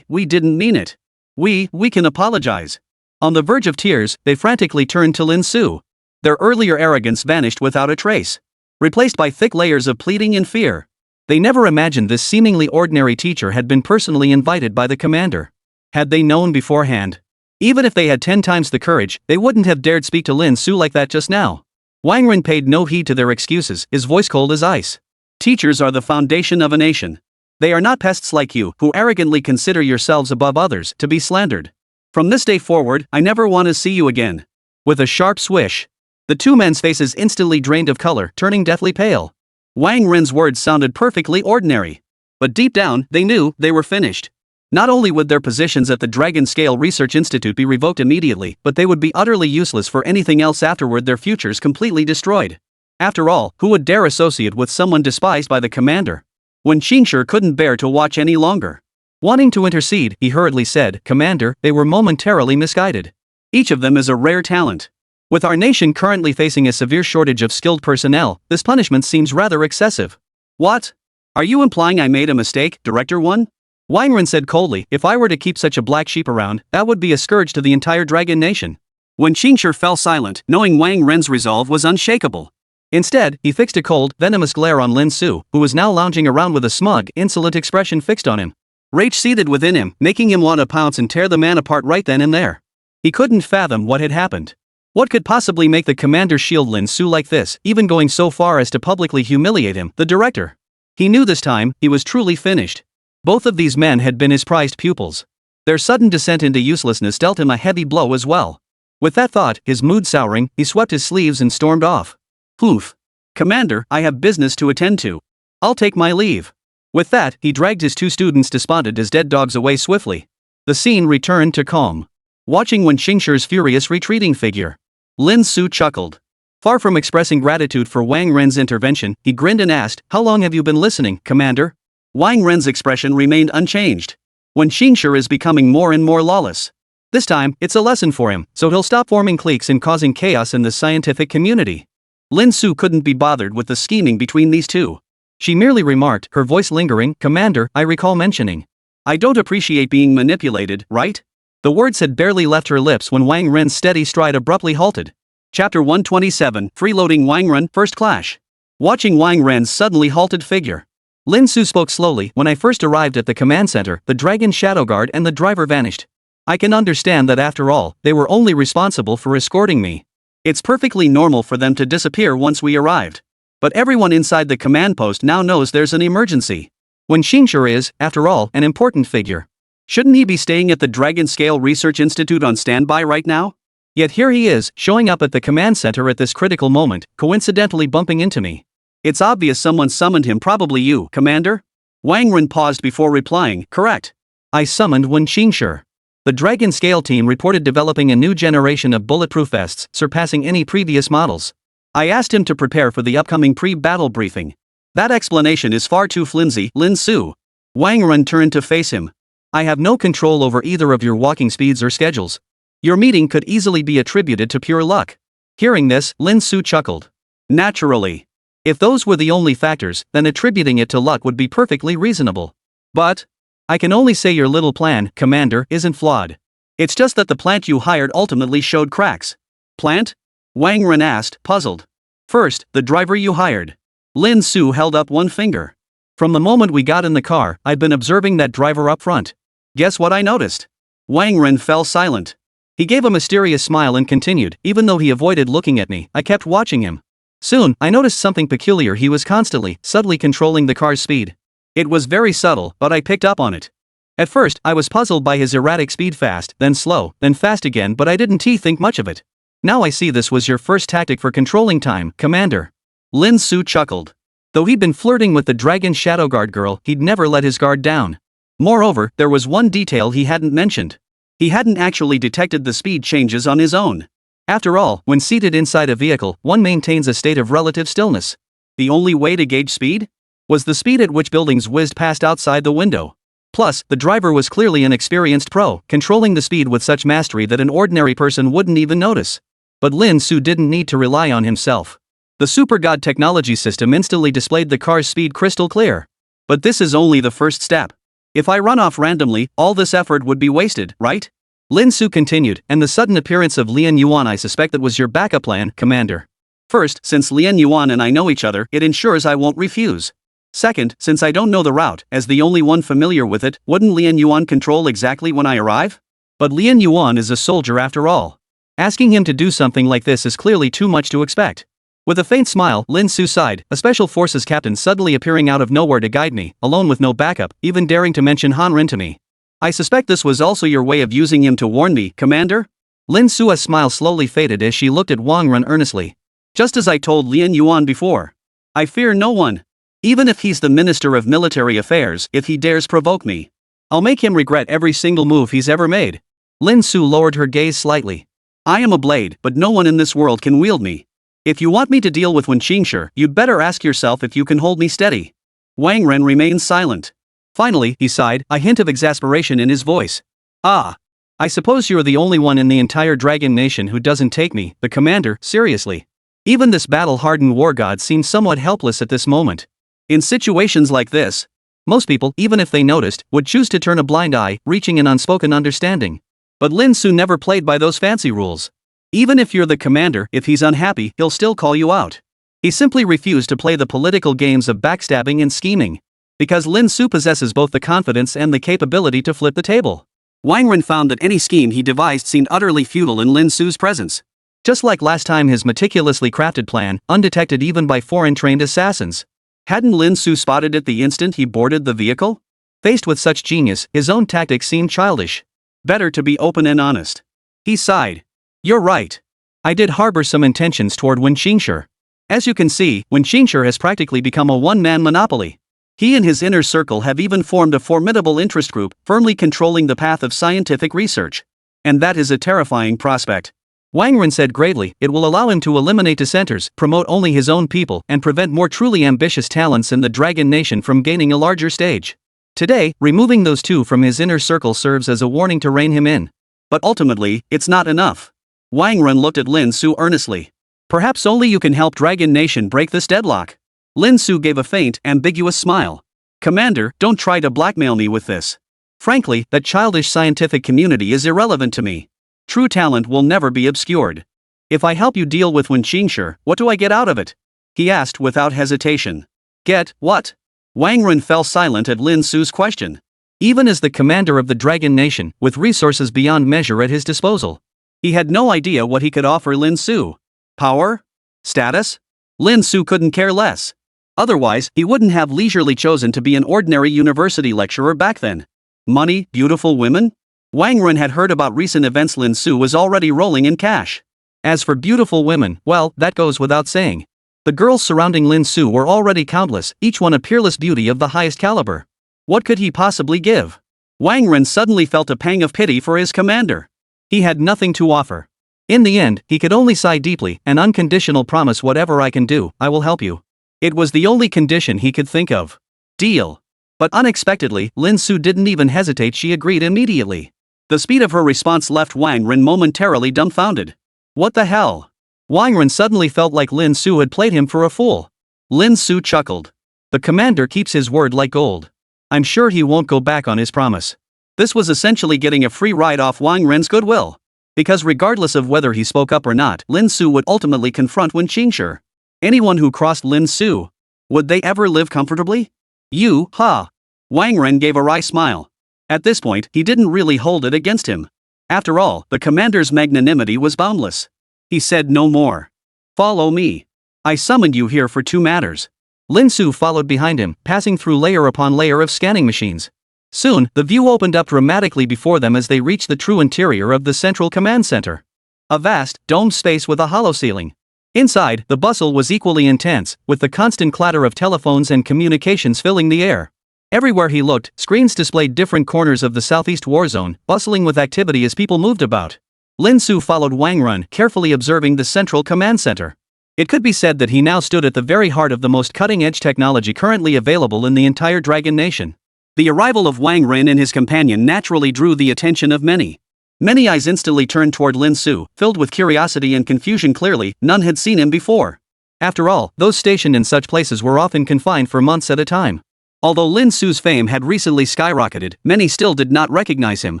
We didn't mean it. We can apologize." On the verge of tears, they frantically turned to Lin Su. Their earlier arrogance vanished without a trace, replaced by thick layers of pleading and fear. They never imagined this seemingly ordinary teacher had been personally invited by the commander. Had they known beforehand? Even if they had 10 times the courage, they wouldn't have dared speak to Lin Su like that just now. Wang Ren paid no heed to their excuses, his voice cold as ice. "Teachers are the foundation of a nation. They are not pests like you, who arrogantly consider yourselves above others, to be slandered. From this day forward, I never want to see you again." With a sharp swish, the two men's faces instantly drained of color, turning deathly pale. Wang Ren's words sounded perfectly ordinary. But deep down, they knew they were finished. Not only would their positions at the Dragon Scale Research Institute be revoked immediately, but they would be utterly useless for anything else afterward, their futures completely destroyed. After all, who would dare associate with someone despised by the commander? Wen Xingshi couldn't bear to watch any longer. Wanting to intercede, he hurriedly said, "Commander, they were momentarily misguided. Each of them is a rare talent. With our nation currently facing a severe shortage of skilled personnel, this punishment seems rather excessive." "What? Are you implying I made a mistake, Director 1? Wang Ren said coldly, "If I were to keep such a black sheep around, that would be a scourge to the entire Dragon Nation." Wen Xingshi fell silent, knowing Wang Ren's resolve was unshakable. Instead, he fixed a cold, venomous glare on Lin Su, who was now lounging around with a smug, insolent expression fixed on him. Rage seethed within him, making him want to pounce and tear the man apart right then and there. He couldn't fathom what had happened. What could possibly make the commander shield Lin Su like this, even going so far as to publicly humiliate him, the director? He knew this time, he was truly finished. Both of these men had been his prized pupils. Their sudden descent into uselessness dealt him a heavy blow as well. With that thought, his mood souring, he swept his sleeves and stormed off. "Poof. Commander, I have business to attend to. I'll take my leave." With that, he dragged his two students despondent as dead dogs away swiftly. The scene returned to calm. Watching Wen Xingshi's furious retreating figure, Lin Su chuckled. Far from expressing gratitude for Wang Ren's intervention, he grinned and asked, "How long have you been listening, Commander?" Wang Ren's expression remained unchanged. Wen Xingshi is becoming more and more lawless. This time, it's a lesson for him, so he'll stop forming cliques and causing chaos in the scientific community. Lin Su couldn't be bothered with the scheming between these two. She merely remarked, her voice lingering, "Commander, I recall mentioning. I don't appreciate being manipulated, right? The words had barely left her lips when Wang Ren's steady stride abruptly halted. Chapter 127, Freeloading Wang Ren, First Clash. Watching Wang Ren's suddenly halted figure, Lin Su spoke slowly. When I first arrived at the command center, the Dragon Shadow Guard and the driver vanished. I can understand that after all, they were only responsible for escorting me. It's perfectly normal for them to disappear once we arrived. But everyone inside the command post now knows there's an emergency. When Xingshi is, after all, an important figure. Shouldn't he be staying at the Dragon Scale Research Institute on standby right now? Yet here he is, showing up at the command center at this critical moment, coincidentally bumping into me. It's obvious someone summoned him, probably you, Commander? Wang Ren paused before replying, correct. I summoned Wen Xingshi. The Dragon Scale team reported developing a new generation of bulletproof vests, surpassing any previous models. I asked him to prepare for the upcoming pre-battle briefing. That explanation is far too flimsy, Lin Su. Wang Ren turned to face him. I have no control over either of your walking speeds or schedules. Your meeting could easily be attributed to pure luck. Hearing this, Lin Su chuckled. Naturally. If those were the only factors, then attributing it to luck would be perfectly reasonable. But I can only say your little plan, Commander, isn't flawed. It's just that the plant you hired ultimately showed cracks. Plant? Wang Ren asked, puzzled. First, the driver you hired. Lin Su held up one finger. From the moment we got in the car, I've been observing that driver up front. Guess what I noticed? Wang Ren fell silent. He gave a mysterious smile and continued, even though he avoided looking at me, I kept watching him. Soon, I noticed something peculiar. He was constantly, subtly controlling the car's speed. It was very subtle, but I picked up on it. At first, I was puzzled by his erratic speed, fast, then slow, then fast again, but I didn't think much of it. Now I see this was your first tactic for controlling time, Commander. Lin Su chuckled. Though he'd been flirting with the Dragon Shadow Guard girl, he'd never let his guard down. Moreover, there was one detail he hadn't mentioned. He hadn't actually detected the speed changes on his own. After all, when seated inside a vehicle, one maintains a state of relative stillness. The only way to gauge speed was the speed at which buildings whizzed past outside the window. Plus, the driver was clearly an experienced pro, controlling the speed with such mastery that an ordinary person wouldn't even notice. But Lin Su didn't need to rely on himself. The Super God technology system instantly displayed the car's speed crystal clear. But this is only the first step. If I run off randomly, all this effort would be wasted, right? Lin Su continued, and the sudden appearance of Lian Yuan, I suspect that was your backup plan, Commander. First, since Lian Yuan and I know each other, it ensures I won't refuse. Second, since I don't know the route, as the only one familiar with it, wouldn't Lian Yuan control exactly when I arrive? But Lian Yuan is a soldier after all. Asking him to do something like this is clearly too much to expect. With a faint smile, Lin Su sighed, a special forces captain suddenly appearing out of nowhere to guide me, alone with no backup, even daring to mention Han Ren to me. I suspect this was also your way of using him to warn me, Commander? Lin Su's smile slowly faded as she looked at Wang Ren earnestly. Just as I told Lian Yuan before. I fear no one. Even if he's the Minister of Military Affairs, if he dares provoke me, I'll make him regret every single move he's ever made. Lin Su lowered her gaze slightly. I am a blade, but no one in this world can wield me. If you want me to deal with Wen Xingshi, you'd better ask yourself if you can hold me steady. Wang Ren remained silent. Finally, he sighed, a hint of exasperation in his voice. Ah. I suppose you're the only one in the entire Dragon Nation who doesn't take me, the Commander, seriously. Even this battle-hardened war god seems somewhat helpless at this moment. In situations like this, most people, even if they noticed, would choose to turn a blind eye, reaching an unspoken understanding. But Lin Su never played by those fancy rules. Even if you're the Commander, if he's unhappy, he'll still call you out. He simply refused to play the political games of backstabbing and scheming. Because Lin Su possesses both the confidence and the capability to flip the table. Wang Ren found that any scheme he devised seemed utterly futile in Lin Su's presence. Just like last time, his meticulously crafted plan, undetected even by foreign-trained assassins. Hadn't Lin Su spotted it the instant he boarded the vehicle? Faced with such genius, his own tactics seemed childish. Better to be open and honest. He sighed. You're right. I did harbor some intentions toward Wen Xingshi. As you can see, Wen Xingshi has practically become a one-man monopoly. He and his inner circle have even formed a formidable interest group, firmly controlling the path of scientific research. And that is a terrifying prospect. Wang Ren said gravely, it will allow him to eliminate dissenters, promote only his own people, and prevent more truly ambitious talents in the Dragon Nation from gaining a larger stage. Today, removing those two from his inner circle serves as a warning to rein him in. But ultimately, it's not enough. Wang Ren looked at Lin Su earnestly. Perhaps only you can help Dragon Nation break this deadlock. Lin Su gave a faint, ambiguous smile. Commander, don't try to blackmail me with this. Frankly, that childish scientific community is irrelevant to me. True talent will never be obscured. If I help you deal with Wenqingshi, what do I get out of it? He asked without hesitation. Get what? Wang Ren fell silent at Lin Su's question. Even as the commander of the Dragon Nation, with resources beyond measure at his disposal, he had no idea what he could offer Lin Su. Power? Status? Lin Su couldn't care less. Otherwise, he wouldn't have leisurely chosen to be an ordinary university lecturer back then. Money, beautiful women? Wang Ren had heard about recent events. Lin Su was already rolling in cash. As for beautiful women, well, that goes without saying. The girls surrounding Lin Su were already countless, each one a peerless beauty of the highest caliber. What could he possibly give? Wang Ren suddenly felt a pang of pity for his commander. He had nothing to offer. In the end, he could only sigh deeply, an unconditional promise: whatever I can do, I will help you. It was the only condition he could think of. Deal. But unexpectedly, Lin Su didn't even hesitate. She agreed immediately. The speed of her response left Wang Ren momentarily dumbfounded. What the hell? Wang Ren suddenly felt like Lin Su had played him for a fool. Lin Su chuckled. The commander keeps his word like gold. I'm sure he won't go back on his promise. This was essentially getting a free ride off Wang Ren's goodwill. Because regardless of whether he spoke up or not, Lin Su would ultimately confront Wenqingshi. Anyone who crossed Lin Su, would they ever live comfortably? You, ha! Wang Ren gave a wry smile. At this point, he didn't really hold it against him. After all, the commander's magnanimity was boundless. He said no more. Follow me. I summoned you here for two matters. Lin Su followed behind him, passing through layer upon layer of scanning machines. Soon, the view opened up dramatically before them as they reached the true interior of the central command center. A vast, domed space with a hollow ceiling. Inside, the bustle was equally intense, with the constant clatter of telephones and communications filling the air. Everywhere he looked, screens displayed different corners of the southeast war zone, bustling with activity as people moved about. Lin Su followed Wang Ren, carefully observing the central command center. It could be said that he now stood at the very heart of the most cutting-edge technology currently available in the entire Dragon Nation. The arrival of Wang Ren and his companion naturally drew the attention of many. Many eyes instantly turned toward Lin Su, filled with curiosity and confusion. Clearly, none had seen him before. After all, those stationed in such places were often confined for months at a time. Although Lin Su's fame had recently skyrocketed, many still did not recognize him.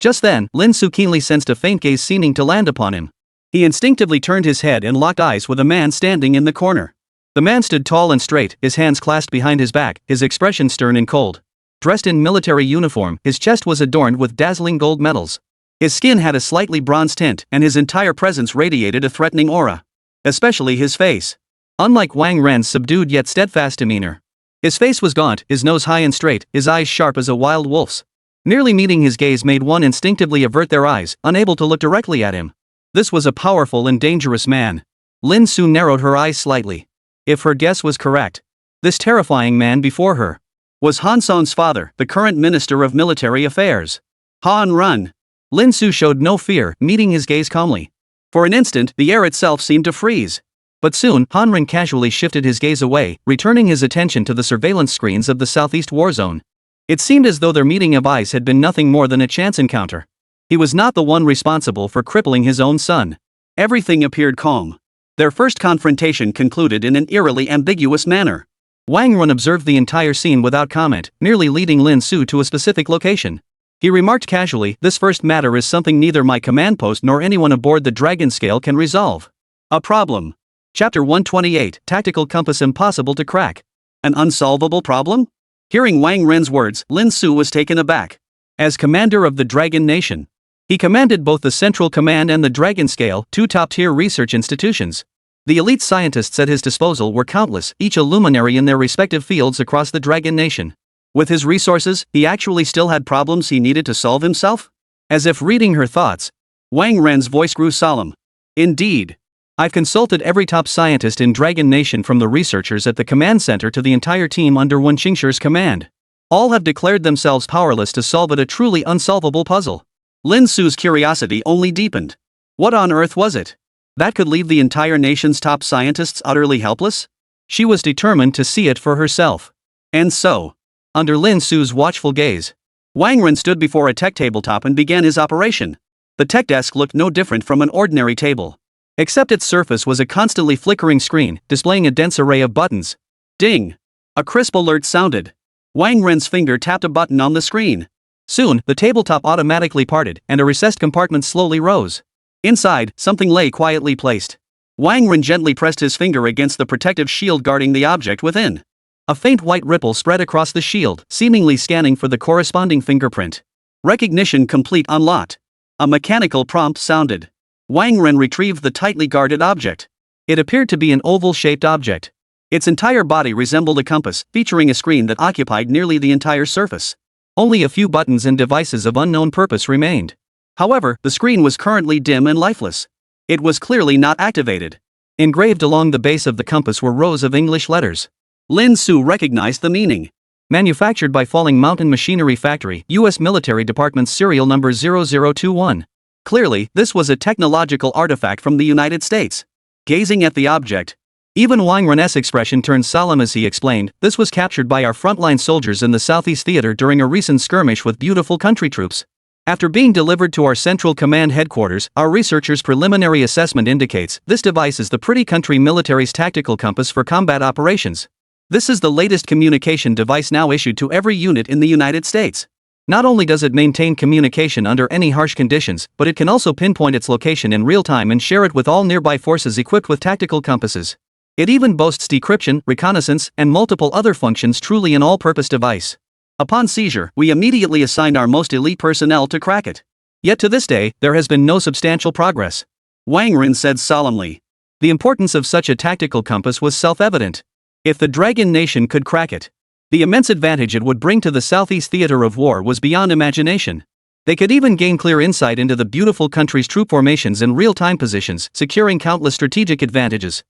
Just then, Lin Su keenly sensed a faint gaze seeming to land upon him. He instinctively turned his head and locked eyes with a man standing in the corner. The man stood tall and straight, his hands clasped behind his back, his expression stern and cold. Dressed in military uniform, his chest was adorned with dazzling gold medals. His skin had a slightly bronze tint, and his entire presence radiated a threatening aura. Especially his face. Unlike Wang Ren's subdued yet steadfast demeanor. His face was gaunt, his nose high and straight, his eyes sharp as a wild wolf's. Nearly meeting his gaze made one instinctively avert their eyes, unable to look directly at him. This was a powerful and dangerous man. Lin Su narrowed her eyes slightly. If her guess was correct, this terrifying man before her was Han Son's father, the current Minister of Military Affairs. Han Run. Lin Su showed no fear, meeting his gaze calmly. For an instant, the air itself seemed to freeze. But soon, Han Ren casually shifted his gaze away, returning his attention to the surveillance screens of the southeast war zone. It seemed as though their meeting of eyes had been nothing more than a chance encounter. He was not the one responsible for crippling his own son. Everything appeared calm. Their first confrontation concluded in an eerily ambiguous manner. Wang Ren observed the entire scene without comment, merely leading Lin Su to a specific location. He remarked casually, "This first matter is something neither my command post nor anyone aboard the Dragon Scale can resolve. A problem." Chapter 128, Tactical Compass Impossible to Crack. An unsolvable problem? Hearing Wang Ren's words, Lin Su was taken aback. As commander of the Dragon Nation, he commanded both the Central Command and the Dragon Scale, two top-tier research institutions. The elite scientists at his disposal were countless, each a luminary in their respective fields across the Dragon Nation. With his resources, he actually still had problems he needed to solve himself? As if reading her thoughts, Wang Ren's voice grew solemn. Indeed. I've consulted every top scientist in Dragon Nation, from the researchers at the command center to the entire team under Wenqingshi's command. All have declared themselves powerless to solve it, a truly unsolvable puzzle. Lin Su's curiosity only deepened. What on earth was it that could leave the entire nation's top scientists utterly helpless? She was determined to see it for herself. And so, under Lin Su's watchful gaze, Wang Ren stood before a tech tabletop and began his operation. The tech desk looked no different from an ordinary table, except its surface was a constantly flickering screen, displaying a dense array of buttons. Ding! A crisp alert sounded. Wang Ren's finger tapped a button on the screen. Soon, the tabletop automatically parted, and a recessed compartment slowly rose. Inside, something lay quietly placed. Wang Ren gently pressed his finger against the protective shield guarding the object within. A faint white ripple spread across the shield, seemingly scanning for the corresponding fingerprint. Recognition complete unlocked. A mechanical prompt sounded. Wang Ren retrieved the tightly guarded object. It appeared to be an oval-shaped object. Its entire body resembled a compass, featuring a screen that occupied nearly the entire surface. Only a few buttons and devices of unknown purpose remained. However, the screen was currently dim and lifeless. It was clearly not activated. Engraved along the base of the compass were rows of English letters. Lin Su recognized the meaning. Manufactured by Falling Mountain Machinery Factory, U.S. Military Department Serial Number 0021. Clearly, this was a technological artifact from the United States. Gazing at the object, even Wang Ren's expression turned solemn as he explained, "This was captured by our frontline soldiers in the Southeast Theater during a recent skirmish with beautiful country troops. After being delivered to our Central Command headquarters, our researchers' preliminary assessment indicates this device is the Pretty Country military's tactical compass for combat operations. This is the latest communication device now issued to every unit in the United States. Not only does it maintain communication under any harsh conditions, but it can also pinpoint its location in real time and share it with all nearby forces equipped with tactical compasses. It even boasts decryption, reconnaissance, and multiple other functions, truly an all-purpose device. Upon seizure, we immediately assigned our most elite personnel to crack it. Yet to this day, there has been no substantial progress," Wang Ren said solemnly. The importance of such a tactical compass was self-evident. If the Dragon Nation could crack it, the immense advantage it would bring to the Southeast Theater of War was beyond imagination. They could even gain clear insight into the beautiful country's troop formations and real-time positions, securing countless strategic advantages.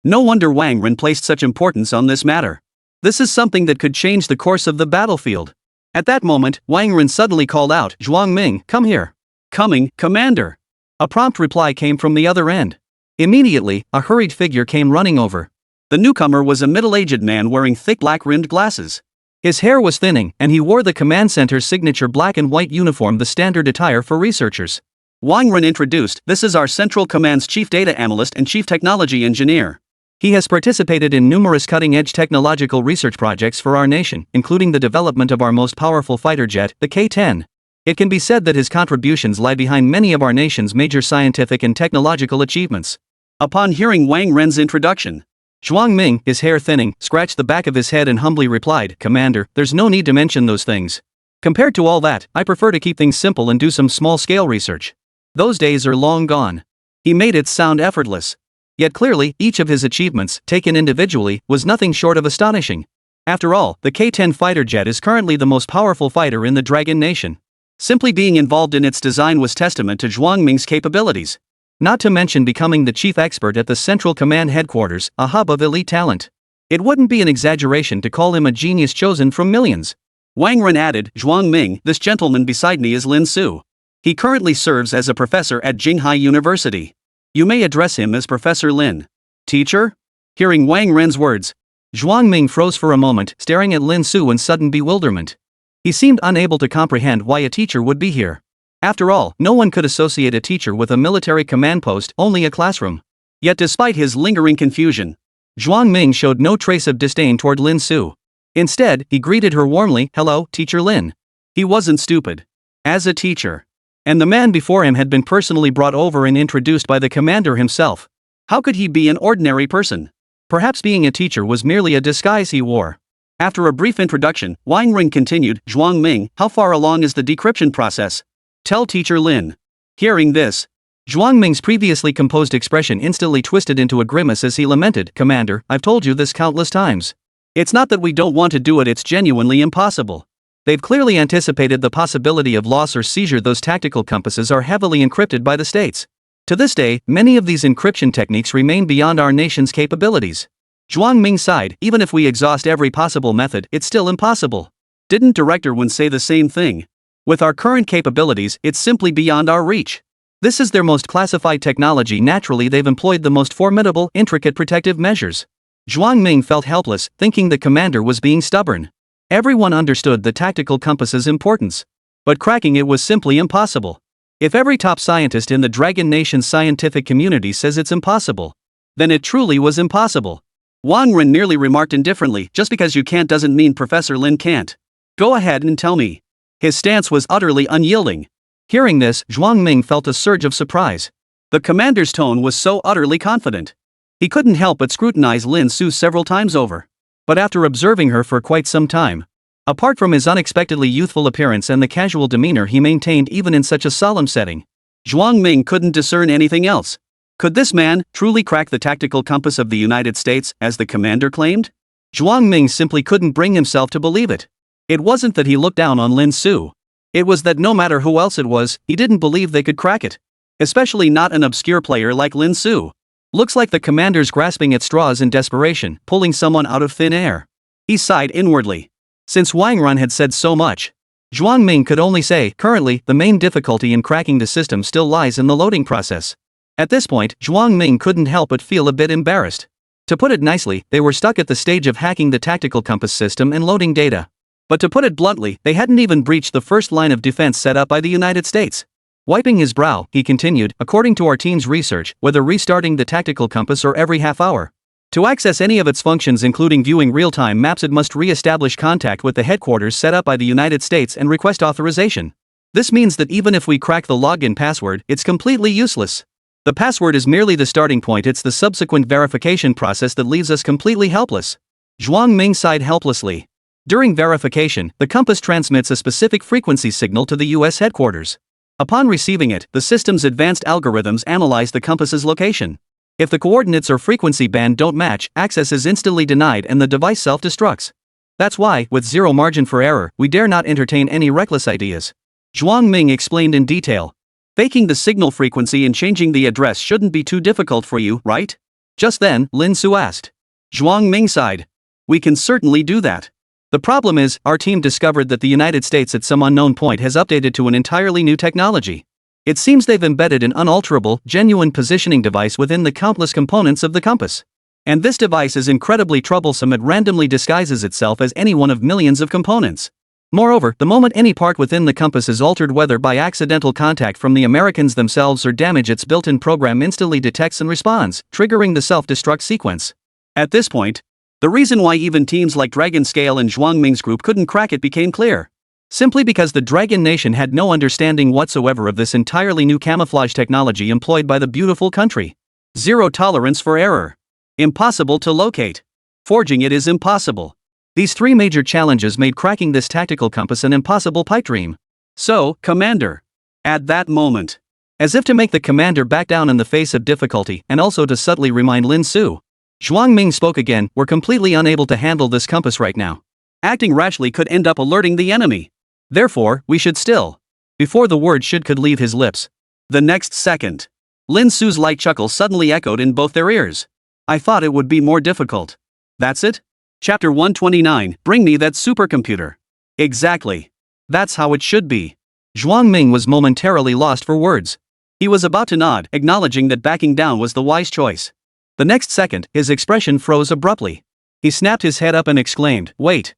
No wonder Wang Ren placed such importance on this matter. This is something that could change the course of the battlefield. At that moment, Wang Ren suddenly called out, "Zhuang Ming, come here." "Coming, Commander." A prompt reply came from the other end. Immediately, a hurried figure came running over. The newcomer was a middle-aged man wearing thick black-rimmed glasses. His hair was thinning, and he wore the command center's signature black and white uniform, the standard attire for researchers. Wang Ren introduced, "This is our Central Command's Chief Data Analyst and Chief Technology Engineer. He has participated in numerous cutting-edge technological research projects for our nation, including the development of our most powerful fighter jet, the K-10. It can be said that his contributions lie behind many of our nation's major scientific and technological achievements." Upon hearing Wang Ren's introduction, Zhuang Ming, his hair thinning, scratched the back of his head and humbly replied, "Commander, there's no need to mention those things. Compared to all that, I prefer to keep things simple and do some small-scale research. Those days are long gone." He made it sound effortless. Yet clearly, each of his achievements, taken individually, was nothing short of astonishing. After all, the K-10 fighter jet is currently the most powerful fighter in the Dragon Nation. Simply being involved in its design was testament to Zhuang Ming's capabilities. Not to mention becoming the chief expert at the Central Command headquarters, a hub of elite talent. It wouldn't be an exaggeration to call him a genius chosen from millions. Wang Ren added, "Zhuang Ming, this gentleman beside me is Lin Su. He currently serves as a professor at Jinghai University. You may address him as Professor Lin." "Teacher?" Hearing Wang Ren's words, Zhuang Ming froze for a moment, staring at Lin Su in sudden bewilderment. He seemed unable to comprehend why a teacher would be here. After all, no one could associate a teacher with a military command post, only a classroom. Yet despite his lingering confusion, Zhuang Ming showed no trace of disdain toward Lin Su. Instead, he greeted her warmly, "Hello, Teacher Lin." He wasn't stupid. As a teacher, and the man before him had been personally brought over and introduced by the commander himself. How could he be an ordinary person? Perhaps being a teacher was merely a disguise he wore. After a brief introduction, Wang Ren continued, "Zhuang Ming, how far along is the decryption process? Tell Teacher Lin." Hearing this, Zhuang Ming's previously composed expression instantly twisted into a grimace as he lamented, "Commander, I've told you this countless times. It's not that we don't want to do it, it's genuinely impossible. They've clearly anticipated the possibility of loss or seizure. Those tactical compasses are heavily encrypted by the states. To this day, many of these encryption techniques remain beyond our nation's capabilities." Zhuang Ming sighed, "Even if we exhaust every possible method, it's still impossible." Didn't Director Wen say the same thing? With our current capabilities, it's simply beyond our reach. This is their most classified technology. Naturally, they've employed the most formidable, intricate protective measures. Zhuang Ming felt helpless, thinking the commander was being stubborn. Everyone understood the tactical compass's importance. But cracking it was simply impossible. If every top scientist in the Dragon Nation's scientific community says it's impossible, then it truly was impossible. Wang Ren nearly remarked indifferently, "Just because you can't doesn't mean Professor Lin can't. Go ahead and tell me." His stance was utterly unyielding. Hearing this, Zhuang Ming felt a surge of surprise. The commander's tone was so utterly confident. He couldn't help but scrutinize Lin Su several times over. But after observing her for quite some time, apart from his unexpectedly youthful appearance and the casual demeanor he maintained even in such a solemn setting, Zhuang Ming couldn't discern anything else. Could this man truly crack the tactical compass of the United States, as the commander claimed? Zhuang Ming simply couldn't bring himself to believe it. It wasn't that he looked down on Lin Su. It was that no matter who else it was, he didn't believe they could crack it. Especially not an obscure player like Lin Su. Looks like the commander's grasping at straws in desperation, pulling someone out of thin air. He sighed inwardly. Since Wang Run had said so much, Zhuang Ming could only say, currently, the main difficulty in cracking the system still lies in the loading process. At this point, Zhuang Ming couldn't help but feel a bit embarrassed. To put it nicely, they were stuck at the stage of hacking the tactical compass system and loading data. But to put it bluntly, they hadn't even breached the first line of defense set up by the United States. Wiping his brow, he continued, according to our team's research, whether restarting the tactical compass or every half hour. To access any of its functions including viewing real-time maps, it must re-establish contact with the headquarters set up by the United States and request authorization. This means that even if we crack the login password, it's completely useless. The password is merely the starting point, it's the subsequent verification process that leaves us completely helpless. Zhuang Ming sighed helplessly. During verification, the compass transmits a specific frequency signal to the US headquarters. Upon receiving it, the system's advanced algorithms analyze the compass's location. If the coordinates or frequency band don't match, access is instantly denied and the device self-destructs. That's why, with zero margin for error, we dare not entertain any reckless ideas. Zhuang Ming explained in detail. Faking the signal frequency and changing the address shouldn't be too difficult for you, right? Just then, Lin Su asked. Zhuang Ming sighed. We can certainly do that. The problem is, our team discovered that the United States at some unknown point has updated to an entirely new technology. It seems they've embedded an unalterable, genuine positioning device within the countless components of the compass. And this device is incredibly troublesome. It randomly disguises itself as any one of millions of components. Moreover, the moment any part within the compass is altered, whether by accidental contact from the Americans themselves or damage, its built-in program instantly detects and responds, triggering the self-destruct sequence. At this point, the reason why even teams like Dragon Scale and Zhuang Ming's group couldn't crack it became clear. Simply because the Dragon Nation had no understanding whatsoever of this entirely new camouflage technology employed by the beautiful country. Zero tolerance for error. Impossible to locate. Forging it is impossible. These three major challenges made cracking this tactical compass an impossible pipe dream. So, Commander. At that moment, as if to make the commander back down in the face of difficulty and also to subtly remind Lin Su, Zhuang Ming spoke again. We're completely unable to handle this compass right now. Acting rashly could end up alerting the enemy. Therefore, we should still. Before the word should could leave his lips. The next second, Lin Su's light chuckle suddenly echoed in both their ears. I thought it would be more difficult. That's it? Chapter 129, Bring me that supercomputer. Exactly. That's how it should be. Zhuang Ming was momentarily lost for words. He was about to nod, acknowledging that backing down was the wise choice. The next second, his expression froze abruptly. He snapped his head up and exclaimed, Wait.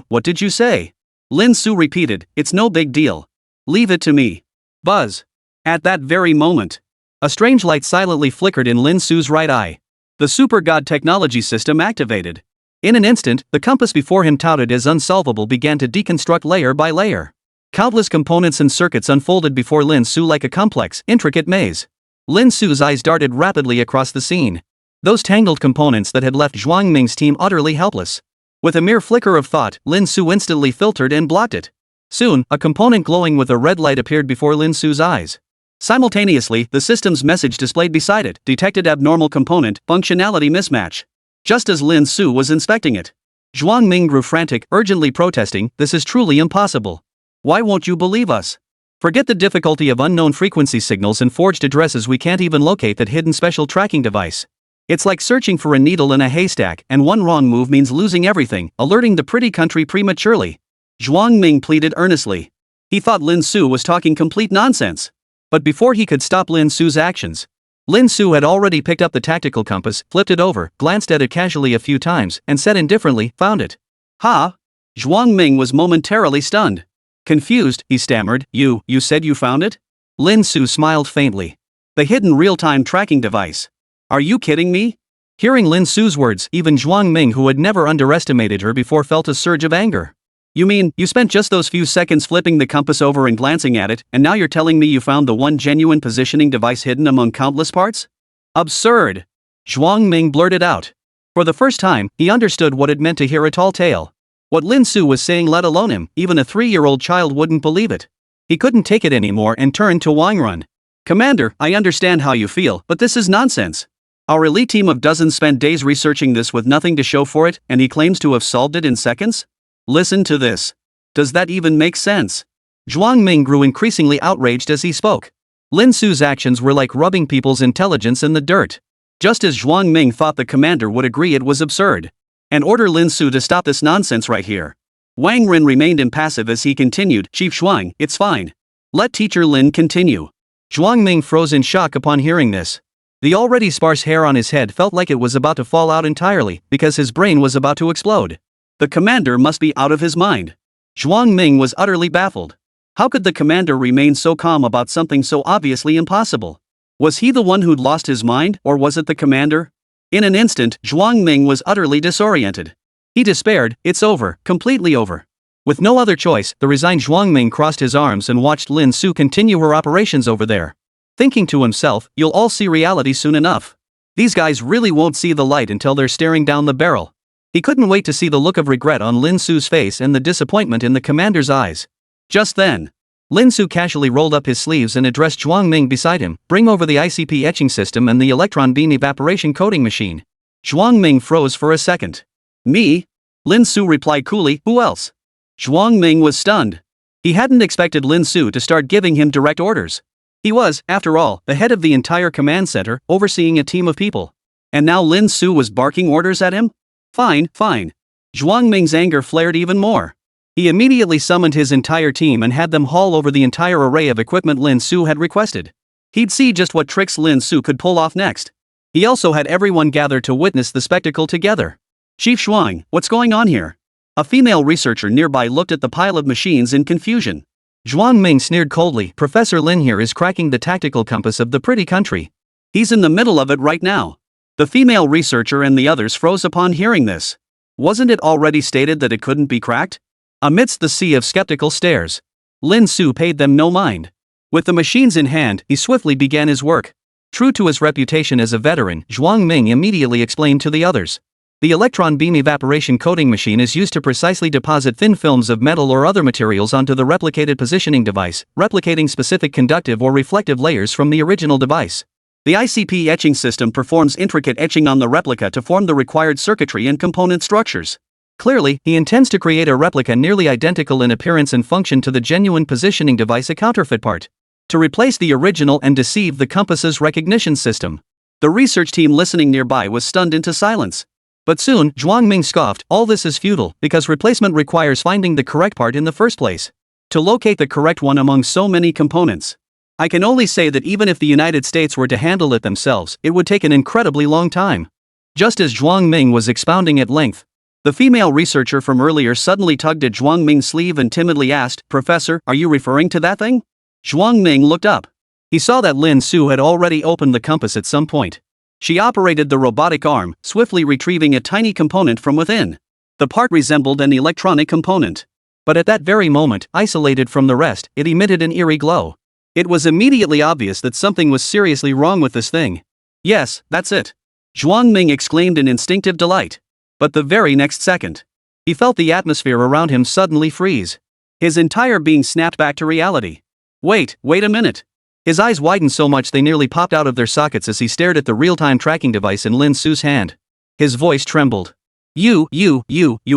What did you say? Lin Su repeated, It's no big deal. Leave it to me. Buzz. At that very moment, a strange light silently flickered in Lin Su's right eye. The Super God technology system activated. In an instant, the compass before him, touted as unsolvable, began to deconstruct layer by layer. Countless components and circuits unfolded before Lin Su like a complex, intricate maze. Lin Su's eyes darted rapidly across the scene. Those tangled components that had left Zhuang Ming's team utterly helpless. With a mere flicker of thought, Lin Su instantly filtered and blocked it. Soon, a component glowing with a red light appeared before Lin Su's eyes. Simultaneously, the system's message displayed beside it, detected abnormal component, functionality mismatch. Just as Lin Su was inspecting it, Zhuang Ming grew frantic, urgently protesting, This is truly impossible. Why won't you believe us? Forget the difficulty of unknown frequency signals and forged addresses, we can't even locate that hidden special tracking device. It's like searching for a needle in a haystack, and one wrong move means losing everything, alerting the pretty country prematurely. Zhuang Ming pleaded earnestly. He thought Lin Su was talking complete nonsense. But before he could stop Lin Su's actions, Lin Su had already picked up the tactical compass, flipped it over, glanced at it casually a few times, and said indifferently, Found it. Ha? Zhuang Ming was momentarily stunned. Confused, he stammered, You said you found it? Lin Su smiled faintly. The hidden real-time tracking device. Are you kidding me? Hearing Lin Su's words, even Zhuang Ming, who had never underestimated her before, felt a surge of anger. You mean, you spent just those few seconds flipping the compass over and glancing at it, and now you're telling me you found the one genuine positioning device hidden among countless parts? Absurd! Zhuang Ming blurted out. For the first time, he understood what it meant to hear a tall tale. What Lin Su was saying, let alone him, even a 3-year-old child wouldn't believe it. He couldn't take it anymore and turned to Wang Run. Commander, I understand how you feel, but this is nonsense. Our elite team of dozens spent days researching this with nothing to show for it, and he claims to have solved it in seconds? Listen to this. Does that even make sense? Zhuang Ming grew increasingly outraged as he spoke. Lin Su's actions were like rubbing people's intelligence in the dirt. Just as Zhuang Ming thought the commander would agree it was absurd. And order Lin Su to stop this nonsense right here. Wang Ren remained impassive as he continued, Chief Zhuang, it's fine. Let Teacher Lin continue. Zhuang Ming froze in shock upon hearing this. The already sparse hair on his head felt like it was about to fall out entirely, because his brain was about to explode. The commander must be out of his mind. Zhuang Ming was utterly baffled. How could the commander remain so calm about something so obviously impossible? Was he the one who'd lost his mind, or was it the commander? In an instant, Zhuang Ming was utterly disoriented. He despaired, it's over, completely over. With no other choice, the resigned Zhuang Ming crossed his arms and watched Lin Su continue her operations over there. Thinking to himself, you'll all see reality soon enough. These guys really won't see the light until they're staring down the barrel. He couldn't wait to see the look of regret on Lin Su's face and the disappointment in the commander's eyes. Just then, Lin Su casually rolled up his sleeves and addressed Zhuang Ming beside him, bring over the ICP etching system and the electron beam evaporation coating machine. Zhuang Ming froze for a second. Me? Lin Su replied coolly, who else? Zhuang Ming was stunned. He hadn't expected Lin Su to start giving him direct orders. He was, after all, the head of the entire command center, overseeing a team of people. And now Lin Su was barking orders at him? Fine, fine. Zhuang Ming's anger flared even more. He immediately summoned his entire team and had them haul over the entire array of equipment Lin Su had requested. He'd see just what tricks Lin Su could pull off next. He also had everyone gather to witness the spectacle together. Chief Zhuang, what's going on here? A female researcher nearby looked at the pile of machines in confusion. Zhuang Ming sneered coldly, Professor Lin here is cracking the tactical compass of the pretty country. He's in the middle of it right now. The female researcher and the others froze upon hearing this. Wasn't it already stated that it couldn't be cracked? Amidst the sea of skeptical stares, Lin Su paid them no mind. With the machines in hand, he swiftly began his work. True to his reputation as a veteran, Zhuang Ming immediately explained to the others. The electron beam evaporation coating machine is used to precisely deposit thin films of metal or other materials onto the replicated positioning device, replicating specific conductive or reflective layers from the original device. The ICP etching system performs intricate etching on the replica to form the required circuitry and component structures. Clearly, he intends to create a replica nearly identical in appearance and function to the genuine positioning device, a counterfeit part, to replace the original and deceive the compass's recognition system. The research team listening nearby was stunned into silence. But soon, Zhuang Ming scoffed, all this is futile, because replacement requires finding the correct part in the first place. To locate the correct one among so many components. I can only say that even if the United States were to handle it themselves, it would take an incredibly long time. Just as Zhuang Ming was expounding at length, the female researcher from earlier suddenly tugged at Zhuang Ming's sleeve and timidly asked, Professor, are you referring to that thing? Zhuang Ming looked up. He saw that Lin Su had already opened the compass at some point. She operated the robotic arm, swiftly retrieving a tiny component from within. The part resembled an electronic component. But at that very moment, isolated from the rest, it emitted an eerie glow. It was immediately obvious that something was seriously wrong with this thing. Yes, that's it. Zhuang Ming exclaimed in instinctive delight. But the very next second, he felt the atmosphere around him suddenly freeze. His entire being snapped back to reality. Wait a minute. His eyes widened so much they nearly popped out of their sockets as he stared at the real-time tracking device in Lin Su's hand. His voice trembled. You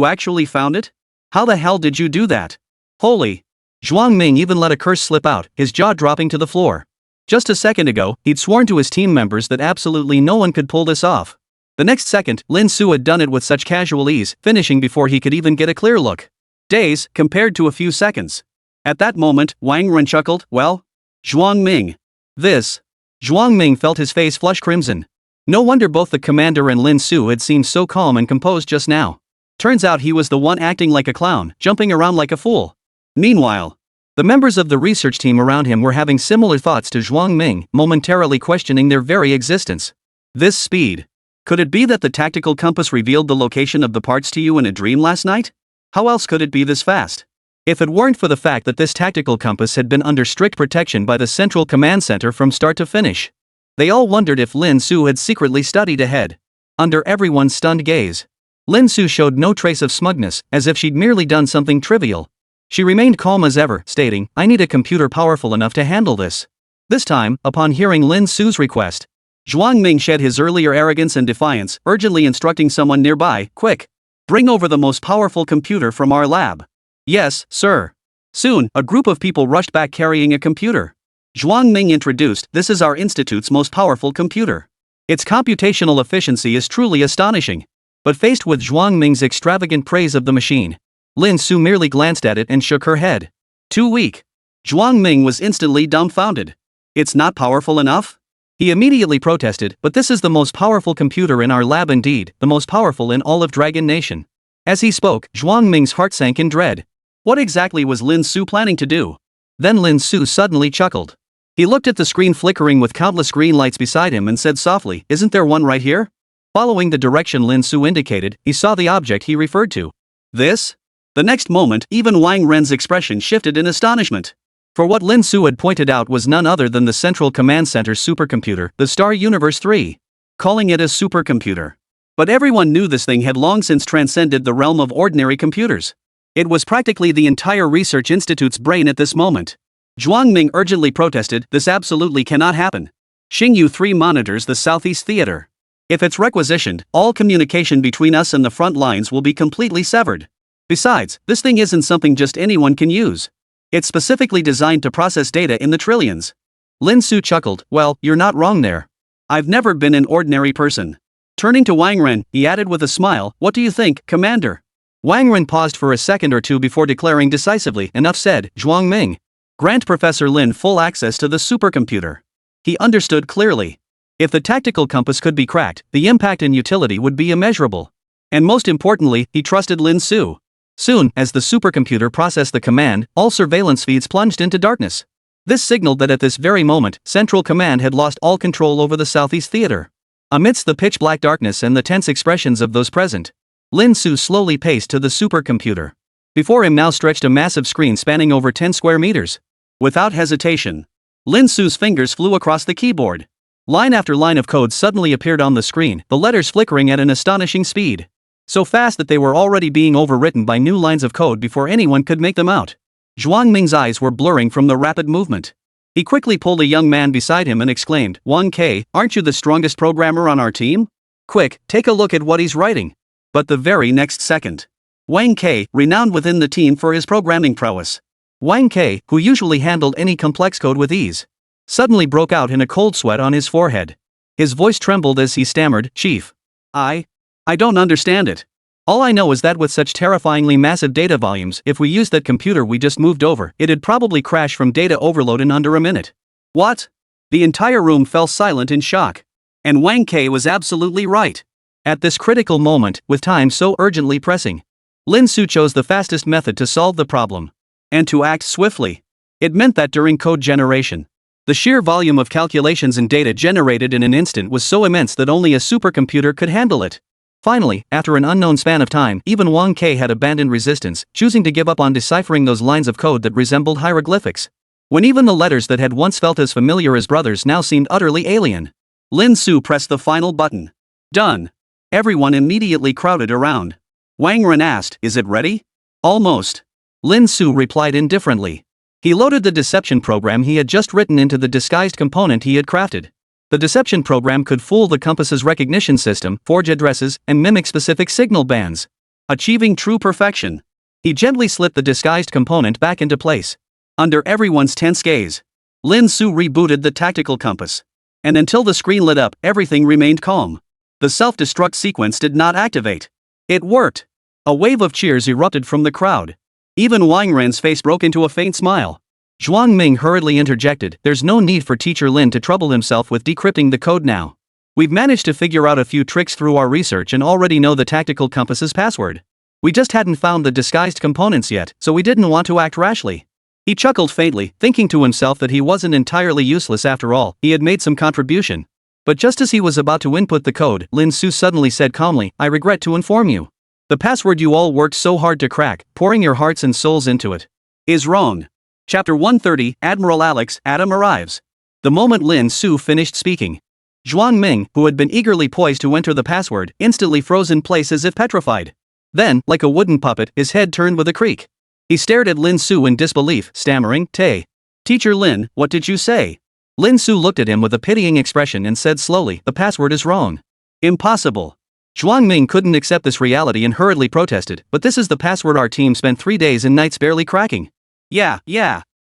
actually found it? How the hell did you do that? Holy! Zhuang Ming even let a curse slip out, his jaw dropping to the floor. Just a second ago, he'd sworn to his team members that absolutely no one could pull this off. The next second, Lin Su had done it with such casual ease, finishing before he could even get a clear look. Days, compared to a few seconds. At that moment, Wang Ren chuckled, well, Zhuang Ming. This. Zhuang Ming felt his face flush crimson. No wonder both the commander and Lin Su had seemed so calm and composed just now. Turns out he was the one acting like a clown, jumping around like a fool. Meanwhile, the members of the research team around him were having similar thoughts to Zhuang Ming, momentarily questioning their very existence. This speed. Could it be that the tactical compass revealed the location of the parts to you in a dream last night? How else could it be this fast? If it weren't for the fact that this tactical compass had been under strict protection by the Central Command Center from start to finish. They all wondered if Lin Su had secretly studied ahead. Under everyone's stunned gaze, Lin Su showed no trace of smugness, as if she'd merely done something trivial. She remained calm as ever, stating, "I need a computer powerful enough to handle this." This time, upon hearing Lin Su's request, Zhuang Ming shed his earlier arrogance and defiance, urgently instructing someone nearby, "Quick! Bring over the most powerful computer from our lab." "Yes, sir." Soon, a group of people rushed back carrying a computer. Zhuang Ming introduced, "This is our institute's most powerful computer. Its computational efficiency is truly astonishing." But faced with Zhuang Ming's extravagant praise of the machine, Lin Su merely glanced at it and shook her head. Too weak. Zhuang Ming was instantly dumbfounded. "It's not powerful enough?" He immediately protested, "But this is the most powerful computer in our lab, indeed, the most powerful in all of Dragon Nation." As he spoke, Zhuang Ming's heart sank in dread. What exactly was Lin Su planning to do? Then Lin Su suddenly chuckled. He looked at the screen flickering with countless green lights beside him and said softly, "Isn't there one right here?" Following the direction Lin Su indicated, he saw the object he referred to. "This?" The next moment, even Wang Ren's expression shifted in astonishment. For what Lin Su had pointed out was none other than the Central Command Center's supercomputer, the Star Universe 3. Calling it a supercomputer. But everyone knew this thing had long since transcended the realm of ordinary computers. It was practically the entire research institute's brain at this moment. Zhuang Ming urgently protested, "This absolutely cannot happen. Xingyu 3 monitors the Southeast Theater. If it's requisitioned, all communication between us and the front lines will be completely severed. Besides, this thing isn't something just anyone can use. It's specifically designed to process data in the trillions." Lin Su chuckled, "Well, you're not wrong there. I've never been an ordinary person." Turning to Wang Ren, he added with a smile, "What do you think, Commander?" Wang Ren paused for a second or two before declaring decisively, "Enough said, Zhuang Ming. Grant Professor Lin full access to the supercomputer." He understood clearly. If the tactical compass could be cracked, the impact and utility would be immeasurable. And most importantly, he trusted Lin Su. Soon, as the supercomputer processed the command, all surveillance feeds plunged into darkness. This signaled that at this very moment, Central Command had lost all control over the Southeast Theater. Amidst the pitch-black darkness and the tense expressions of those present, Lin Su slowly paced to the supercomputer. Before him now stretched a massive screen spanning over 10 square meters. Without hesitation, Lin Su's fingers flew across the keyboard. Line after line of code suddenly appeared on the screen, the letters flickering at an astonishing speed. So fast that they were already being overwritten by new lines of code before anyone could make them out. Zhuang Ming's eyes were blurring from the rapid movement. He quickly pulled a young man beside him and exclaimed, "Wang Ke, aren't you the strongest programmer on our team? Quick, take a look at what he's writing." But the very next second, Wang Ke, renowned within the team for his programming prowess, Wang Ke, who usually handled any complex code with ease, suddenly broke out in a cold sweat on his forehead. His voice trembled as he stammered, "Chief. I don't understand it. All I know is that with such terrifyingly massive data volumes, if we used that computer we just moved over, it'd probably crash from data overload in under a minute." What? The entire room fell silent in shock. And Wang Ke was absolutely right. At this critical moment, with time so urgently pressing, Lin Su chose the fastest method to solve the problem. And to act swiftly. It meant that during code generation, the sheer volume of calculations and data generated in an instant was so immense that only a supercomputer could handle it. Finally, after an unknown span of time, even Wang Ke had abandoned resistance, choosing to give up on deciphering those lines of code that resembled hieroglyphics. When even the letters that had once felt as familiar as brothers now seemed utterly alien, Lin Su pressed the final button. Done. Everyone immediately crowded around. Wang Ren asked, "Is it ready?" "Almost." Lin Su replied indifferently. He loaded the deception program he had just written into the disguised component he had crafted. The deception program could fool the compass's recognition system, forge addresses, and mimic specific signal bands, achieving true perfection. He gently slipped the disguised component back into place. Under everyone's tense gaze, Lin Su rebooted the tactical compass. And until the screen lit up, everything remained calm. The self-destruct sequence did not activate. It worked. A wave of cheers erupted from the crowd. Even Wang Ren's face broke into a faint smile. Zhuang Ming hurriedly interjected, "There's no need for Teacher Lin to trouble himself with decrypting the code now. We've managed to figure out a few tricks through our research and already know the tactical compass's password. We just hadn't found the disguised components yet, so we didn't want to act rashly." He chuckled faintly, thinking to himself that he wasn't entirely useless after all, he had made some contribution. But just as he was about to input the code, Lin Su suddenly said calmly, "I regret to inform you. The password you all worked so hard to crack, pouring your hearts and souls into it, is wrong. Chapter 130, Admiral Alex, Adam arrives. The moment Lin Su finished speaking, Zhuang Ming, who had been eagerly poised to enter the password, instantly froze in place as if petrified. Then, like a wooden puppet, his head turned with a creak. He stared at Lin Su in disbelief, stammering, Teacher Lin, what did you say? Lin Su looked at him with a pitying expression and said slowly, the password is wrong. Impossible. Zhuang Ming couldn't accept this reality and hurriedly protested, but this is the password our team spent 3 days and nights barely cracking. Yeah.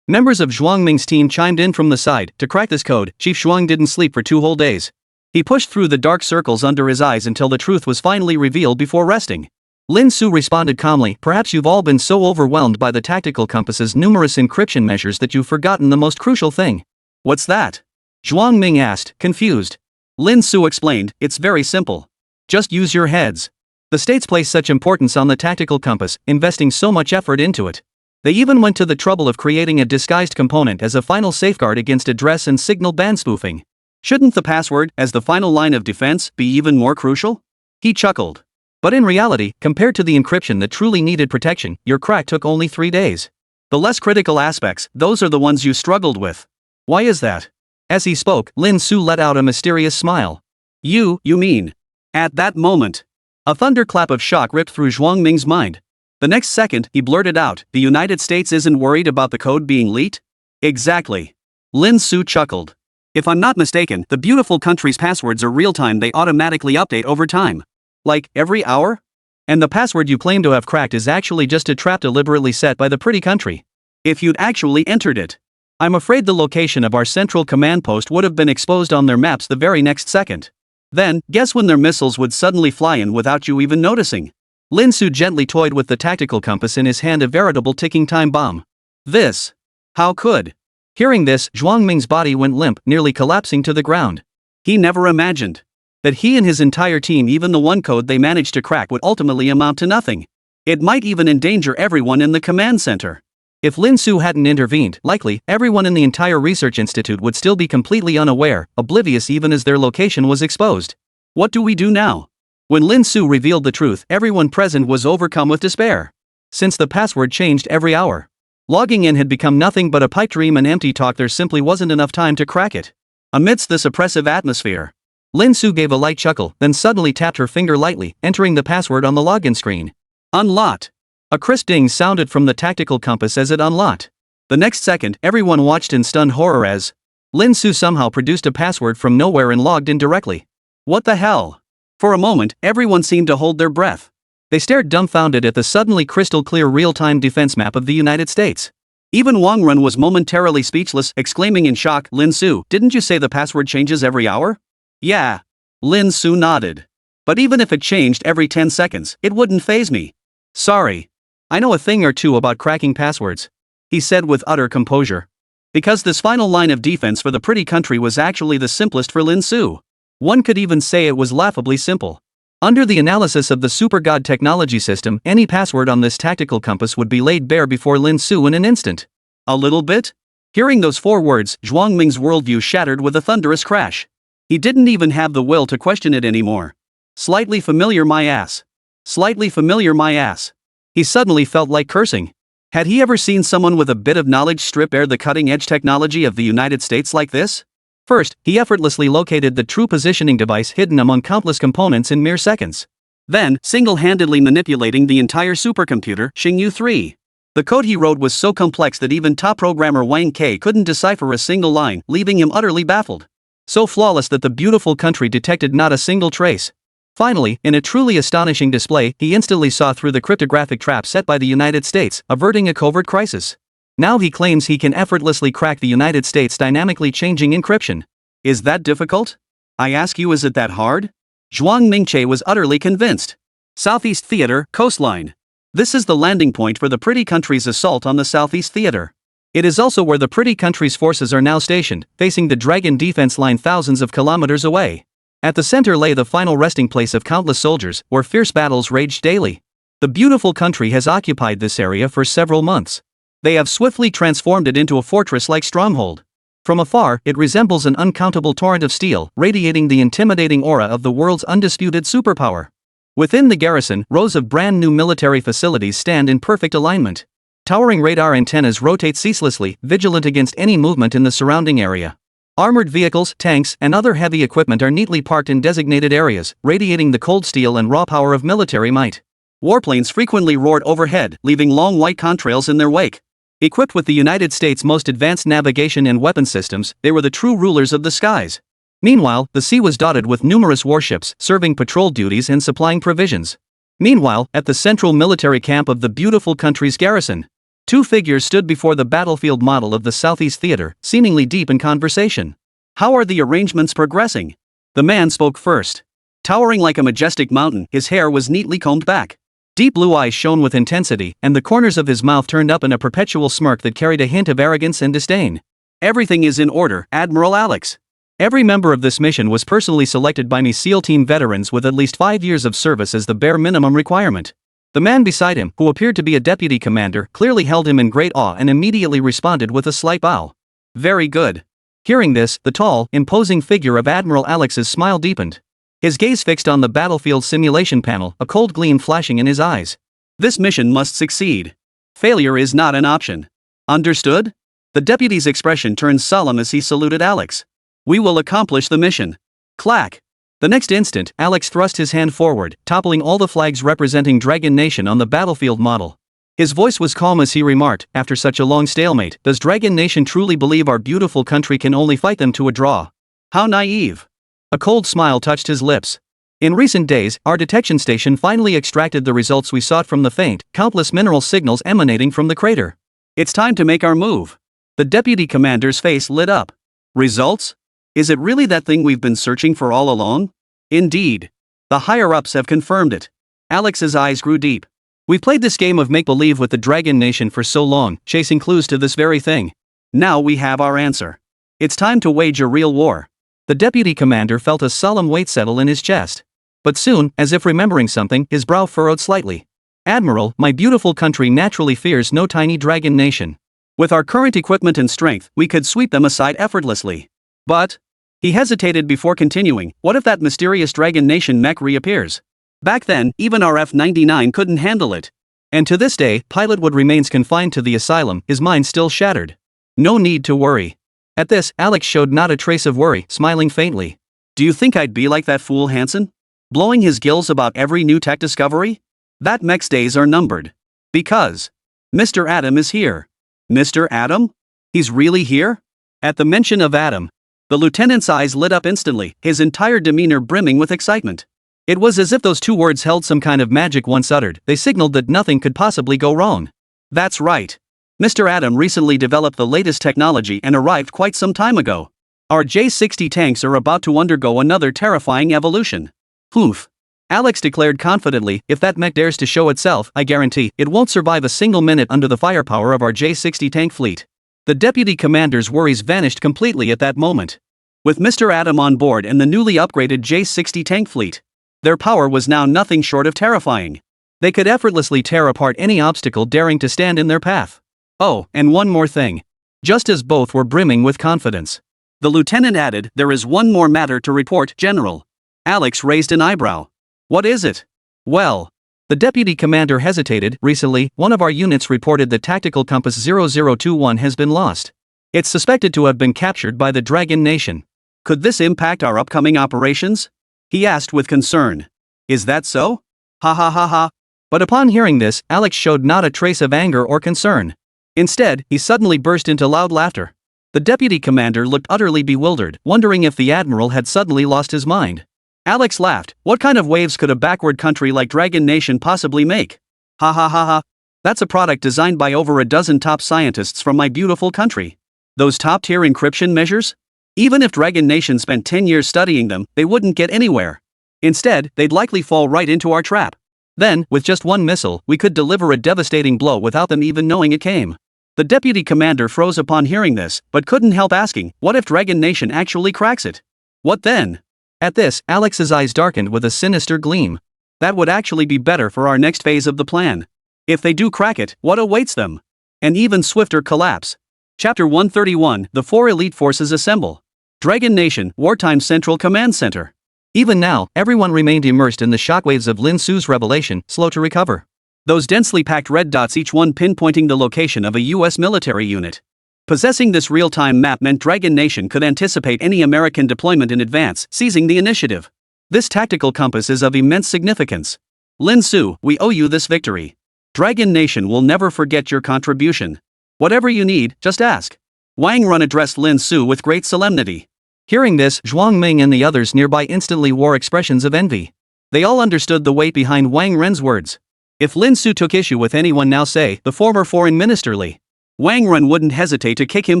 Members of Zhuang Ming's team chimed in from the side. To crack this code, Chief Zhuang didn't sleep for 2 whole days. He pushed through the dark circles under his eyes until the truth was finally revealed before resting. Lin Su responded calmly, perhaps you've all been so overwhelmed by the tactical compass's numerous encryption measures that you've forgotten the most crucial thing. What's that? Zhuang Ming asked, confused. Lin Su explained, it's very simple. Just use your heads. The states place such importance on the tactical compass, investing so much effort into it. They even went to the trouble of creating a disguised component as a final safeguard against address and signal band spoofing. Shouldn't the password, as the final line of defense, be even more crucial? He chuckled. But in reality, compared to the encryption that truly needed protection, your crack took only 3 days. The less critical aspects, those are the ones you struggled with. Why is that? As he spoke, Lin Su let out a mysterious smile. You mean? At that moment, a thunderclap of shock ripped through Zhuang Ming's mind. The next second, he blurted out, the United States isn't worried about the code being leaked? Exactly. Lin Su chuckled. If I'm not mistaken, the beautiful country's passwords are real-time, they automatically update over time. Like, every hour? And the password you claim to have cracked is actually just a trap deliberately set by the pretty country. If you'd actually entered it, I'm afraid the location of our central command post would have been exposed on their maps the very next second. Then, guess when their missiles would suddenly fly in without you even noticing? Lin Su gently toyed with the tactical compass in his hand, a veritable ticking time bomb. This. How could? Hearing this, Zhuang Ming's body went limp, nearly collapsing to the ground. He never imagined that he and his entire team, even the one code they managed to crack, would ultimately amount to nothing. It might even endanger everyone in the command center. If Lin Su hadn't intervened, likely, everyone in the entire research institute would still be completely unaware, oblivious even as their location was exposed. What do we do now? When Lin Su revealed the truth, everyone present was overcome with despair. Since the password changed every hour, logging in had become nothing but a pipe dream and empty talk. There simply wasn't enough time to crack it. Amidst this oppressive atmosphere, Lin Su gave a light chuckle, then suddenly tapped her finger lightly, entering the password on the login screen. Unlocked. A crisp ding sounded from the tactical compass as it unlocked. The next second, everyone watched in stunned horror as Lin Su somehow produced a password from nowhere and logged in directly. What the hell? For a moment, everyone seemed to hold their breath. They stared dumbfounded at the suddenly crystal-clear real-time defense map of the United States. Even Wang Run was momentarily speechless, exclaiming in shock, Lin Su, didn't you say the password changes every hour? Yeah. Lin Su nodded. But even if it changed every 10 seconds, it wouldn't faze me. Sorry. I know a thing or two about cracking passwords, he said with utter composure. Because this final line of defense for the pretty country was actually the simplest for Lin Su. One could even say it was laughably simple. Under the analysis of the Super God technology system, any password on this tactical compass would be laid bare before Lin Su in an instant. A little bit? Hearing those 4 words, Zhuang Ming's worldview shattered with a thunderous crash. He didn't even have the will to question it anymore. Slightly familiar my ass. Slightly familiar my ass. He suddenly felt like cursing. Had he ever seen someone with a bit of knowledge strip bare the cutting-edge technology of the United States like this? First, he effortlessly located the true positioning device hidden among countless components in mere seconds. Then, single-handedly manipulating the entire supercomputer, Xingyu 3. The code he wrote was so complex that even top programmer Wang Ke couldn't decipher a single line, leaving him utterly baffled. So flawless that the beautiful country detected not a single trace. Finally, in a truly astonishing display, he instantly saw through the cryptographic trap set by the United States, averting a covert crisis. Now he claims he can effortlessly crack the United States' dynamically changing encryption. Is that difficult? I ask you, is it that hard? Zhuang Mingche was utterly convinced. Southeast Theater, coastline. This is the landing point for the pretty country's assault on the Southeast Theater. It is also where the pretty country's forces are now stationed, facing the Dragon defense line thousands of kilometers away. At the center lay the final resting place of countless soldiers, where fierce battles raged daily. The beautiful country has occupied this area for several months. They have swiftly transformed it into a fortress-like stronghold. From afar, it resembles an uncountable torrent of steel, radiating the intimidating aura of the world's undisputed superpower. Within the garrison, rows of brand new military facilities stand in perfect alignment. Towering radar antennas rotate ceaselessly, vigilant against any movement in the surrounding area. Armored vehicles, tanks, and other heavy equipment are neatly parked in designated areas, radiating the cold steel and raw power of military might. Warplanes frequently roared overhead, leaving long white contrails in their wake. Equipped with the United States' most advanced navigation and weapon systems, they were the true rulers of the skies. Meanwhile, the sea was dotted with numerous warships, serving patrol duties and supplying provisions. Meanwhile, at the central military camp of the beautiful country's garrison, two figures stood before the battlefield model of the Southeast Theater, seemingly deep in conversation. "How are the arrangements progressing?" The man spoke first. Towering like a majestic mountain, his hair was neatly combed back. Deep blue eyes shone with intensity, and the corners of his mouth turned up in a perpetual smirk that carried a hint of arrogance and disdain. "Everything is in order, Admiral Alex. Every member of this mission was personally selected by me SEAL team veterans with at least 5 years of service as the bare minimum requirement." The man beside him, who appeared to be a deputy commander, clearly held him in great awe and immediately responded with a slight bow. "Very good." Hearing this, the tall, imposing figure of Admiral Alex's smile deepened. His gaze fixed on the battlefield simulation panel, a cold gleam flashing in his eyes. "This mission must succeed. Failure is not an option. Understood?" The deputy's expression turned solemn as he saluted Alex. "We will accomplish the mission." Clack! The next instant, Alex thrust his hand forward, toppling all the flags representing Dragon Nation on the battlefield model. His voice was calm as he remarked, "After such a long stalemate, does Dragon Nation truly believe our beautiful country can only fight them to a draw? How naive." A cold smile touched his lips. "In recent days, our detection station finally extracted the results we sought from the faint, countless mineral signals emanating from the crater. It's time to make our move." The deputy commander's face lit up. "Results? Is it really that thing we've been searching for all along?" "Indeed. The higher-ups have confirmed it." Alex's eyes grew deep. "We've played this game of make-believe with the Dragon Nation for so long, chasing clues to this very thing. Now we have our answer. It's time to wage a real war." The deputy commander felt a solemn weight settle in his chest. But soon, as if remembering something, his brow furrowed slightly. "Admiral, my beautiful country naturally fears no tiny Dragon Nation. With our current equipment and strength, we could sweep them aside effortlessly. But..." He hesitated before continuing, "What if that mysterious Dragon Nation mech reappears? Back then, even our F-99 couldn't handle it. And to this day, Pilotwood remains confined to the asylum, his mind still shattered. No need to worry." At this, Alex showed not a trace of worry, smiling faintly. "Do you think I'd be like that fool Hansen? Blowing his gills about every new tech discovery? That mech's days are numbered. Because Mr. Adam is here." "Mr. Adam? He's really here?" At the mention of Adam, the lieutenant's eyes lit up instantly, his entire demeanor brimming with excitement. It was as if those two words held some kind of magic once uttered. They signaled that nothing could possibly go wrong. "That's right. Mr. Adam recently developed the latest technology and arrived quite some time ago. Our J-60 tanks are about to undergo another terrifying evolution." "Oof." Alex declared confidently, "If that mech dares to show itself, I guarantee it won't survive a single minute under the firepower of our J-60 tank fleet." The deputy commander's worries vanished completely at that moment. With Mr. Adam on board and the newly upgraded J-60 tank fleet, their power was now nothing short of terrifying. They could effortlessly tear apart any obstacle daring to stand in their path. Oh, and one more thing. Just as both were brimming with confidence, the lieutenant added, "There is one more matter to report, General." Alex raised an eyebrow. "What is it?" "Well," the deputy commander hesitated. "Recently, one of our units reported that Tactical Compass 0021 has been lost. It's suspected to have been captured by the Dragon Nation." "Could this impact our upcoming operations?" he asked with concern. "Is that so? Ha ha ha ha." But upon hearing this, Alex showed not a trace of anger or concern. Instead, he suddenly burst into loud laughter. The deputy commander looked utterly bewildered, wondering if the admiral had suddenly lost his mind. Alex laughed. "What kind of waves could a backward country like Dragon Nation possibly make? Ha ha ha ha. That's a product designed by over a dozen top scientists from my beautiful country. Those top-tier encryption measures? Even if Dragon Nation spent 10 years studying them, they wouldn't get anywhere. Instead, they'd likely fall right into our trap. Then, with just one missile, we could deliver a devastating blow without them even knowing it came." The deputy commander froze upon hearing this, but couldn't help asking, "What if Dragon Nation actually cracks it? What then?" At this, Alex's eyes darkened with a sinister gleam. "That would actually be better for our next phase of the plan. If they do crack it, what awaits them? An even swifter collapse." Chapter 131, The Four Elite Forces Assemble. Dragon Nation, Wartime Central Command Center. Even now, everyone remained immersed in the shockwaves of Lin Su's revelation, slow to recover. Those densely packed red dots, each one pinpointing the location of a US military unit. Possessing this real-time map meant Dragon Nation could anticipate any American deployment in advance, seizing the initiative. This tactical compass is of immense significance. Lin Su, we owe you this victory. Dragon Nation will never forget your contribution. Whatever you need, just ask. Wang Run addressed Lin Su with great solemnity. Hearing this, Zhuang Ming and the others nearby instantly wore expressions of envy. They all understood the weight behind Wang Ren's words. If Lin Su took issue with anyone, now say, the former foreign minister Li, Wang Ren wouldn't hesitate to kick him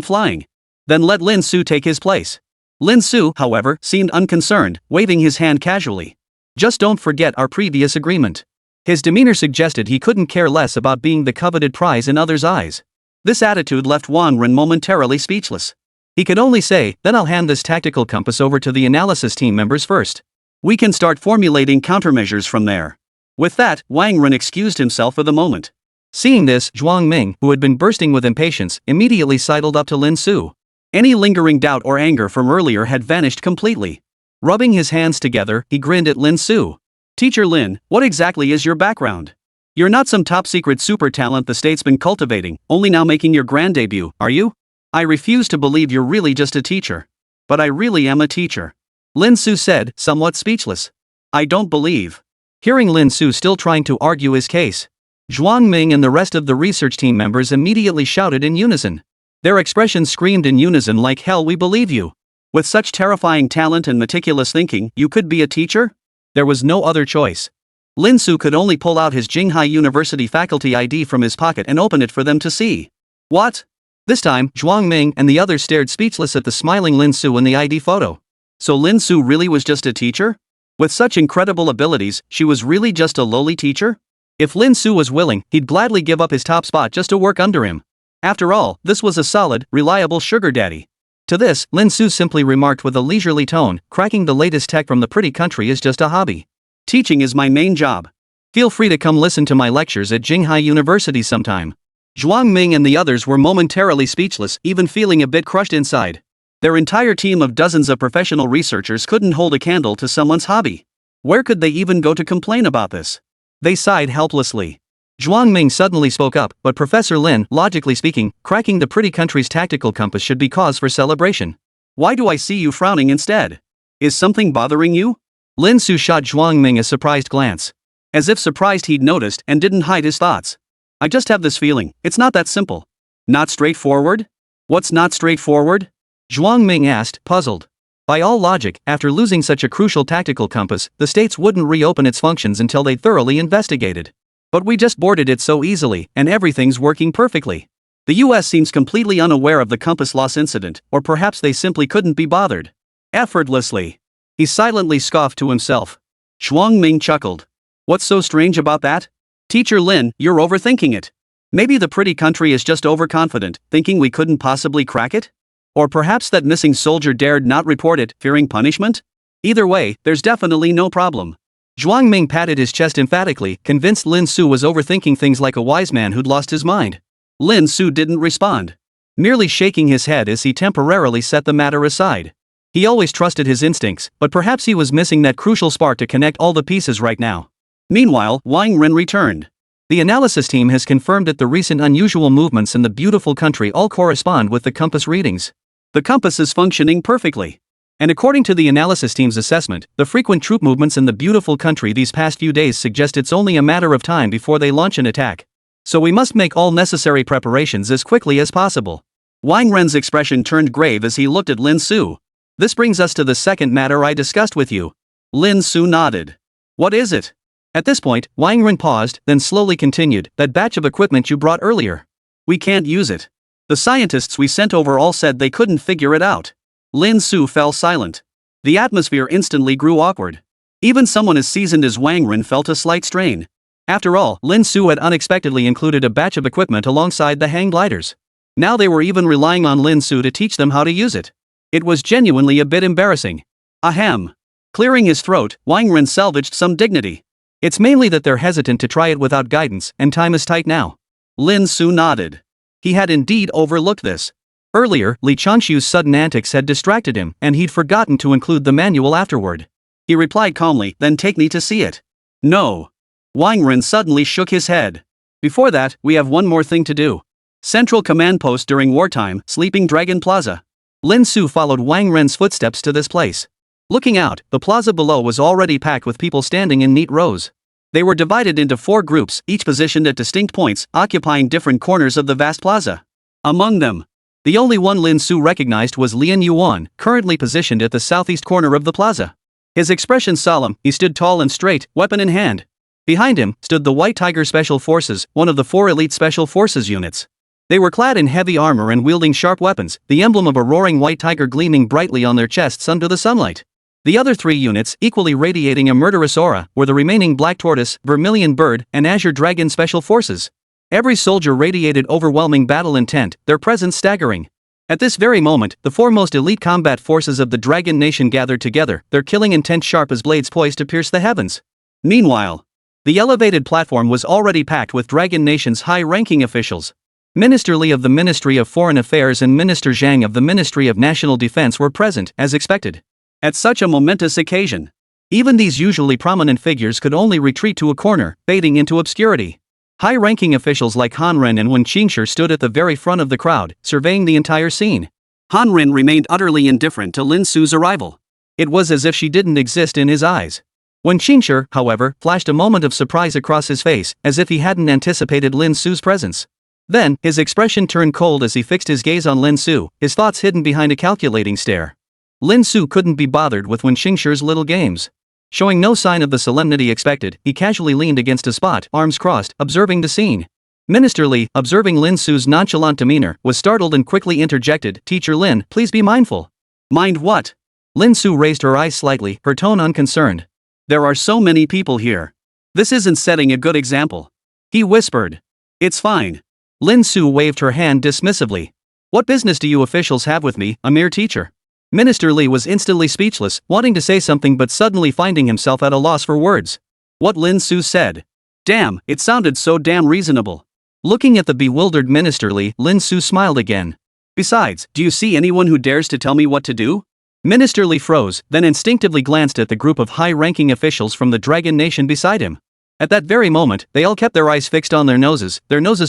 flying. Then let Lin Su take his place. Lin Su, however, seemed unconcerned, waving his hand casually. Just don't forget our previous agreement. His demeanor suggested he couldn't care less about being the coveted prize in others' eyes. This attitude left Wang Ren momentarily speechless. He could only say, then I'll hand this tactical compass over to the analysis team members first. We can start formulating countermeasures from there. With that, Wang Ren excused himself for the moment. Seeing this, Zhuang Ming, who had been bursting with impatience, immediately sidled up to Lin Su. Any lingering doubt or anger from earlier had vanished completely. Rubbing his hands together, he grinned at Lin Su. Teacher Lin, what exactly is your background? You're not some top-secret super talent the state's been cultivating, only now making your grand debut, are you? I refuse to believe you're really just a teacher. But I really am a teacher. Lin Su said, somewhat speechless. I don't believe. Hearing Lin Su still trying to argue his case, Zhuang Ming and the rest of the research team members immediately shouted in unison. Their expressions screamed in unison like hell, we believe you. With such terrifying talent and meticulous thinking, you could be a teacher? There was no other choice. Lin Su could only pull out his Jinghai University faculty ID from his pocket and open it for them to see. What? This time, Zhuang Ming and the others stared speechless at the smiling Lin Su in the ID photo. So Lin Su really was just a teacher? With such incredible abilities, she was really just a lowly teacher? If Lin Su was willing, he'd gladly give up his top spot just to work under him. After all, this was a solid, reliable sugar daddy. To this, Lin Su simply remarked with a leisurely tone, cracking the latest tech from the pretty country is just a hobby. Teaching is my main job. Feel free to come listen to my lectures at Jinghai University sometime. Zhuang Ming and the others were momentarily speechless, even feeling a bit crushed inside. Their entire team of dozens of professional researchers couldn't hold a candle to someone's hobby. Where could they even go to complain about this? They sighed helplessly. Zhuang Ming suddenly spoke up, but Professor Lin, logically speaking, cracking the pretty country's tactical compass should be cause for celebration. Why do I see you frowning instead? Is something bothering you? Lin Su shot Zhuang Ming a surprised glance. As if surprised he'd noticed and didn't hide his thoughts. I just have this feeling, it's not that simple. Not straightforward? What's not straightforward? Zhuang Ming asked, puzzled. By all logic, after losing such a crucial tactical compass, the states wouldn't reopen its functions until they thoroughly investigated. But we just boarded it so easily, and everything's working perfectly. The US seems completely unaware of the compass loss incident, or perhaps they simply couldn't be bothered. Effortlessly. He silently scoffed to himself. Zhuang Ming chuckled. What's so strange about that? Teacher Lin, you're overthinking it. Maybe the pretty country is just overconfident, thinking we couldn't possibly crack it? Or perhaps that missing soldier dared not report it, fearing punishment? Either way, there's definitely no problem. Zhuang Ming patted his chest emphatically, convinced Lin Su was overthinking things like a wise man who'd lost his mind. Lin Su didn't respond, merely shaking his head as he temporarily set the matter aside. He always trusted his instincts, but perhaps he was missing that crucial spark to connect all the pieces right now. Meanwhile, Wang Ren returned. The analysis team has confirmed that the recent unusual movements in the beautiful country all correspond with the compass readings. The compass is functioning perfectly. And according to the analysis team's assessment, the frequent troop movements in the beautiful country these past few days suggest it's only a matter of time before they launch an attack. So we must make all necessary preparations as quickly as possible. Wang Ren's expression turned grave as he looked at Lin Su. This brings us to the second matter I discussed with you. Lin Su nodded. What is it? At this point, Wang Ren paused, then slowly continued, that batch of equipment you brought earlier. We can't use it. The scientists we sent over all said they couldn't figure it out. Lin Su fell silent. The atmosphere instantly grew awkward. Even someone as seasoned as Wang Ren felt a slight strain. After all, Lin Su had unexpectedly included a batch of equipment alongside the hang gliders. Now they were even relying on Lin Su to teach them how to use it. It was genuinely a bit embarrassing. Ahem. Clearing his throat, Wang Ren salvaged some dignity. It's mainly that they're hesitant to try it without guidance, and time is tight now. Lin Su nodded. He had indeed overlooked this. Earlier, Li Changshu's sudden antics had distracted him, and he'd forgotten to include the manual afterward. He replied calmly, then take me to see it. No. Wang Ren suddenly shook his head. Before that, we have one more thing to do. Central command post during wartime, Sleeping Dragon Plaza. Lin Su followed Wang Ren's footsteps to this place. Looking out, the plaza below was already packed with people standing in neat rows. They were divided into 4 groups, each positioned at distinct points, occupying different corners of the vast plaza. Among them, the only one Lin Su recognized was Lian Yuan, currently positioned at the southeast corner of the plaza. His expression solemn, he stood tall and straight, weapon in hand. Behind him stood the White Tiger Special Forces, one of the 4 elite Special Forces units. They were clad in heavy armor and wielding sharp weapons, the emblem of a roaring white tiger gleaming brightly on their chests under the sunlight. The other 3 units, equally radiating a murderous aura, were the remaining Black Tortoise, Vermilion Bird, and Azure Dragon Special Forces. Every soldier radiated overwhelming battle intent, their presence staggering. At this very moment, the 4 most elite combat forces of the Dragon Nation gathered together, their killing intent sharp as blades poised to pierce the heavens. Meanwhile, the elevated platform was already packed with Dragon Nation's high-ranking officials. Minister Li of the Ministry of Foreign Affairs and Minister Zhang of the Ministry of National Defense were present, as expected. At such a momentous occasion, even these usually prominent figures could only retreat to a corner, fading into obscurity. High-ranking officials like Han Ren and Wen Qingshi stood at the very front of the crowd, surveying the entire scene. Han Ren remained utterly indifferent to Lin Su's arrival. It was as if she didn't exist in his eyes. Wen Qingshi, however, flashed a moment of surprise across his face, as if he hadn't anticipated Lin Su's presence. Then, his expression turned cold as he fixed his gaze on Lin Su, his thoughts hidden behind a calculating stare. Lin Su couldn't be bothered with Wen Qingshi's little games. Showing no sign of the solemnity expected, he casually leaned against a spot, arms crossed, observing the scene. Minister Li, observing Lin Su's nonchalant demeanor, was startled and quickly interjected, "Teacher Lin, please be mindful." "Mind what?" Lin Su raised her eyes slightly, her tone unconcerned. "There are so many people here. This isn't setting a good example." He whispered. "It's fine." Lin Su waved her hand dismissively. "What business do you officials have with me, a mere teacher?" Minister Li was instantly speechless, wanting to say something but suddenly finding himself at a loss for words. What Lin Su said. Damn, it sounded so damn reasonable. Looking at the bewildered Minister Li, Lin Su smiled again. "Besides, do you see anyone who dares to tell me what to do?" Minister Li froze, then instinctively glanced at the group of high-ranking officials from the Dragon Nation beside him. At that very moment, they all kept their eyes fixed on their noses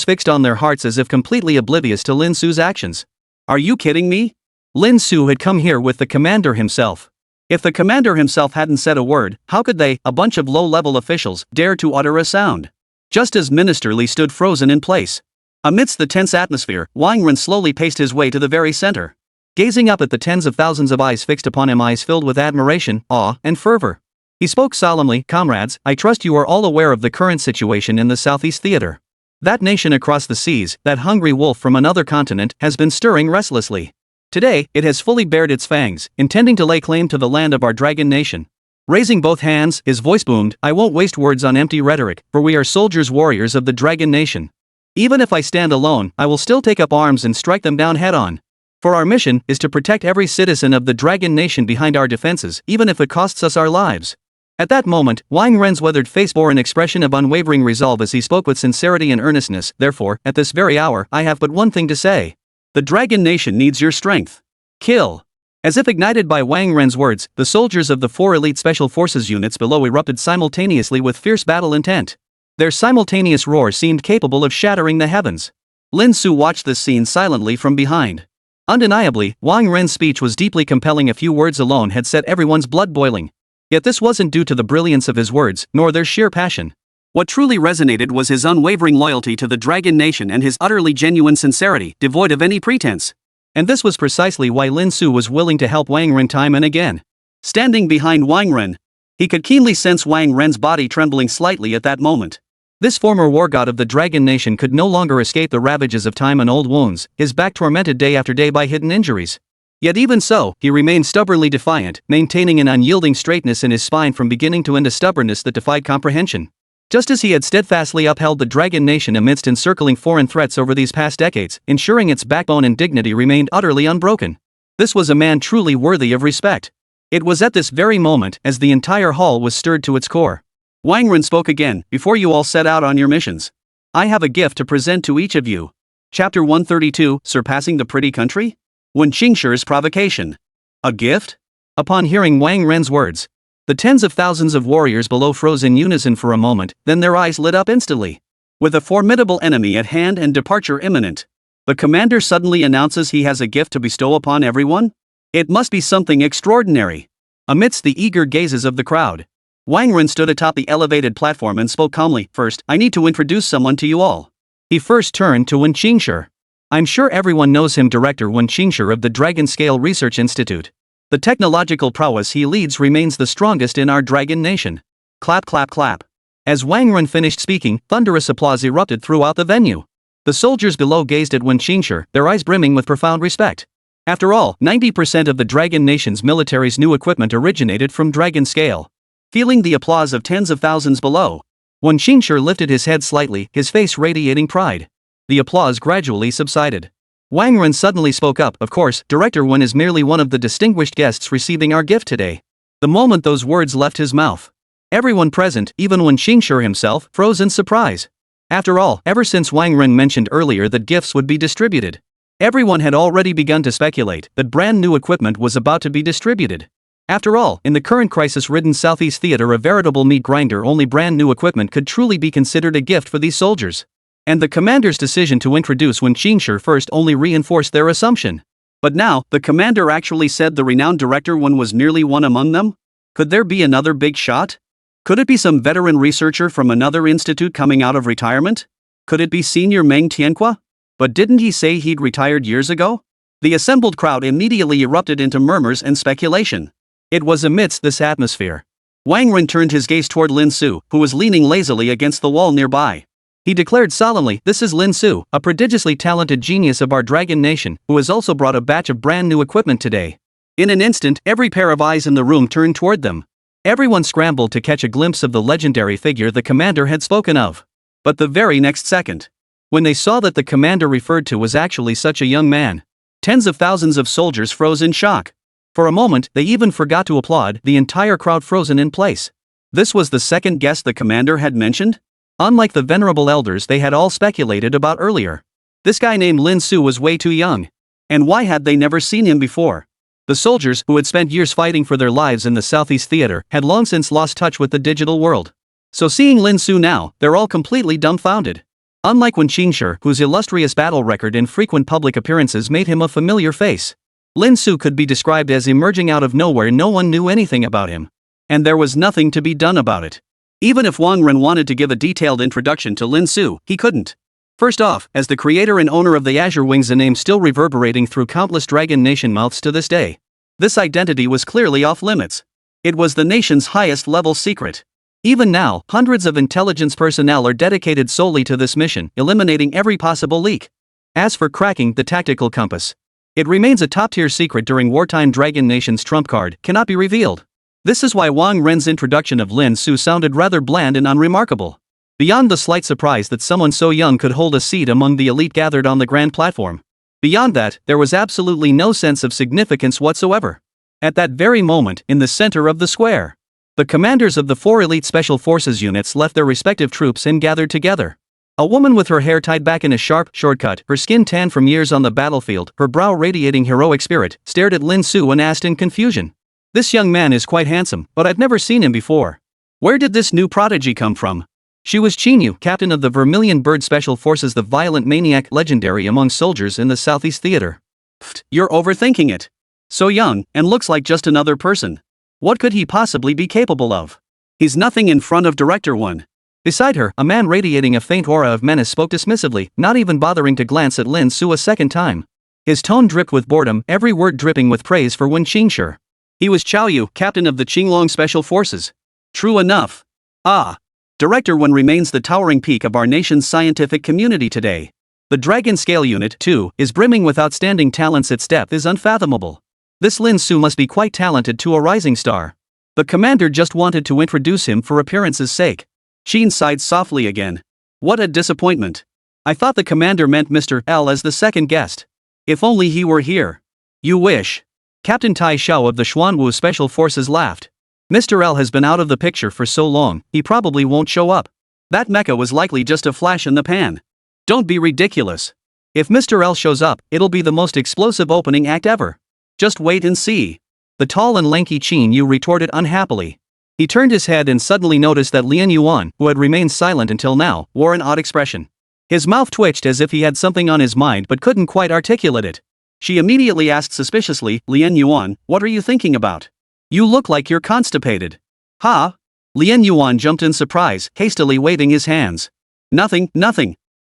fixed on their hearts as if completely oblivious to Lin Su's actions. "Are you kidding me?" Lin Su had come here with the commander himself. If the commander himself hadn't said a word, how could they, a bunch of low-level officials, dare to utter a sound? Just as Minister Li stood frozen in place. Amidst the tense atmosphere, Wang Ren slowly paced his way to the very center. Gazing up at the tens of thousands of eyes fixed upon him, eyes filled with admiration, awe, and fervor. He spoke solemnly, "Comrades, I trust you are all aware of the current situation in the Southeast Theater. That nation across the seas, that hungry wolf from another continent, has been stirring restlessly. Today, it has fully bared its fangs, intending to lay claim to the land of our Dragon Nation." Raising both hands, his voice boomed, "I won't waste words on empty rhetoric, for we are soldiers, warriors of the Dragon Nation. Even if I stand alone, I will still take up arms and strike them down head-on. For our mission is to protect every citizen of the Dragon Nation behind our defenses, even if it costs us our lives." At that moment, Wang Ren's weathered face bore an expression of unwavering resolve as he spoke with sincerity and earnestness. "Therefore, at this very hour, I have but one thing to say. The Dragon Nation needs your strength. Kill." As if ignited by Wang Ren's words, the soldiers of the 4 elite special forces units below erupted simultaneously with fierce battle intent. Their simultaneous roar seemed capable of shattering the heavens. Lin Su watched this scene silently from behind. Undeniably, Wang Ren's speech was deeply compelling. A few words alone had set everyone's blood boiling. Yet this wasn't due to the brilliance of his words, nor their sheer passion. What truly resonated was his unwavering loyalty to the Dragon Nation and his utterly genuine sincerity, devoid of any pretense. And this was precisely why Lin Su was willing to help Wang Ren time and again. Standing behind Wang Ren, he could keenly sense Wang Ren's body trembling slightly at that moment. This former war god of the Dragon Nation could no longer escape the ravages of time and old wounds, his back tormented day after day by hidden injuries. Yet even so, he remained stubbornly defiant, maintaining an unyielding straightness in his spine from beginning to end, a stubbornness that defied comprehension. Just as he had steadfastly upheld the Dragon Nation amidst encircling foreign threats over these past decades, ensuring its backbone and dignity remained utterly unbroken. This was a man truly worthy of respect. It was at this very moment, as the entire hall was stirred to its core. Wang Ren spoke again, "Before you all set out on your missions, I have a gift to present to each of you." Chapter 132, Surpassing the Pretty Country? Wen Qingshi's provocation. A gift? Upon hearing Wang Ren's words, The tens of thousands of warriors below froze in unison for a moment, then their eyes lit up instantly. With a formidable enemy at hand and departure imminent, the commander suddenly announces he has a gift to bestow upon everyone? It must be something extraordinary. Amidst the eager gazes of the crowd, Wang Ren stood atop the elevated platform and spoke calmly. First, I need to introduce someone to you all. He first turned to Wen Qingshi. I'm sure everyone knows him, Director Wen Qingshi of the Dragon Scale Research Institute. The technological prowess he leads remains the strongest in our dragon nation. Clap clap clap. As Wang Ren finished speaking, thunderous applause erupted throughout the venue. The soldiers below gazed at Wen Qingshi, their eyes brimming with profound respect. After all, 90% of the Dragon Nation's military's new equipment originated from Dragon Scale. Feeling the applause of tens of thousands below, Wen Qingshi lifted his head slightly, his face radiating pride. The applause gradually subsided. Wang Ren suddenly spoke up. Of course, Director Wen is merely one of the distinguished guests receiving our gift today. The moment those words left his mouth, everyone present, even Wen Qingshi himself, froze in surprise. After all, ever since Wang Ren mentioned earlier that gifts would be distributed, everyone had already begun to speculate that brand new equipment was about to be distributed. After all, in the current crisis-ridden Southeast Theater, a veritable meat grinder, only brand new equipment could truly be considered a gift for these soldiers. And the commander's decision to introduce Wen Qingshi first only reinforced their assumption. But now, the commander actually said the renowned Director Wen was merely one among them? Could there be another big shot? Could it be some veteran researcher from another institute coming out of retirement? Could it be Senior Meng Tianhua? But didn't he say he'd retired years ago? The assembled crowd immediately erupted into murmurs and speculation. It was amidst this atmosphere Wang Ren turned his gaze toward Lin Su, who was leaning lazily against the wall nearby. He declared solemnly, "This is Lin Su, a prodigiously talented genius of our Dragon Nation, who has also brought a batch of brand new equipment today." In an instant, every pair of eyes in the room turned toward them. Everyone scrambled to catch a glimpse of the legendary figure the commander had spoken of. But the very next second, when they saw that the commander referred to was actually such a young man, tens of thousands of soldiers froze in shock. For a moment, they even forgot to applaud, the entire crowd frozen in place. This was the second guest the commander had mentioned? Unlike the venerable elders they had all speculated about earlier, this guy named Lin Su was way too young. And why had they never seen him before? The soldiers, who had spent years fighting for their lives in the Southeast Theater, had long since lost touch with the digital world. So seeing Lin Su now, they're all completely dumbfounded. Unlike Wen Qingshi, whose illustrious battle record and frequent public appearances made him a familiar face, Lin Su could be described as emerging out of nowhere. No one knew anything about him. And there was nothing to be done about it. Even if Wang Ren wanted to give a detailed introduction to Lin Su, he couldn't. First off, as the creator and owner of the Azure Wings, a name still reverberating through countless Dragon Nation mouths to this day, this identity was clearly off limits. It was the nation's highest level secret. Even now, hundreds of intelligence personnel are dedicated solely to this mission, eliminating every possible leak. As for cracking the tactical compass, it remains a top-tier secret. During wartime, Dragon Nation's trump card cannot be revealed. This is why Wang Ren's introduction of Lin Su sounded rather bland and unremarkable. Beyond the slight surprise that someone so young could hold a seat among the elite gathered on the grand platform, beyond that, there was absolutely no sense of significance whatsoever. At that very moment, in the center of the square, the commanders of the 4 elite special forces units left their respective troops and gathered together. A woman with her hair tied back in a sharp, shortcut, her skin tan from years on the battlefield, her brow radiating heroic spirit, stared at Lin Su and asked in confusion, "This young man is quite handsome, but I've never seen him before. Where did this new prodigy come from?" She was Qingyu, captain of the Vermilion Bird Special Forces, the violent maniac legendary among soldiers in the Southeast Theater. "Pfft, you're overthinking it. So young, and looks like just another person. What could he possibly be capable of? He's nothing in front of Director Wen." Beside her, a man radiating a faint aura of menace spoke dismissively, not even bothering to glance at Lin Su a second time. His tone dripped with boredom, every word dripping with praise for Wen Qingshi. He was Chao Yu, captain of the Qinglong Special Forces. True enough. Ah. Director Wen remains the towering peak of our nation's scientific community today. The Dragon Scale Unit, too, is brimming with outstanding talents. Its depth is unfathomable. This Lin Su must be quite talented to a rising star. The commander just wanted to introduce him for appearance's sake. Sheen sighed softly again. What a disappointment. I thought the commander meant Mr. L as the second guest. If only he were here. You wish. Captain Tai Xiao of the Xuanwu Special Forces laughed. Mr. L has been out of the picture for so long, he probably won't show up. That mecha was likely just a flash in the pan. Don't be ridiculous. If Mr. L shows up, it'll be the most explosive opening act ever. Just wait and see. The tall and lanky Qin Yu retorted unhappily. He turned his head and suddenly noticed that Lien Yuan, who had remained silent until now, wore an odd expression. His mouth twitched as if he had something on his mind but couldn't quite articulate it. She immediately asked suspiciously, Lien Yuan, what are you thinking about? You look like you're constipated. Huh? Lien Yuan jumped in surprise, hastily waving his hands. Nothing.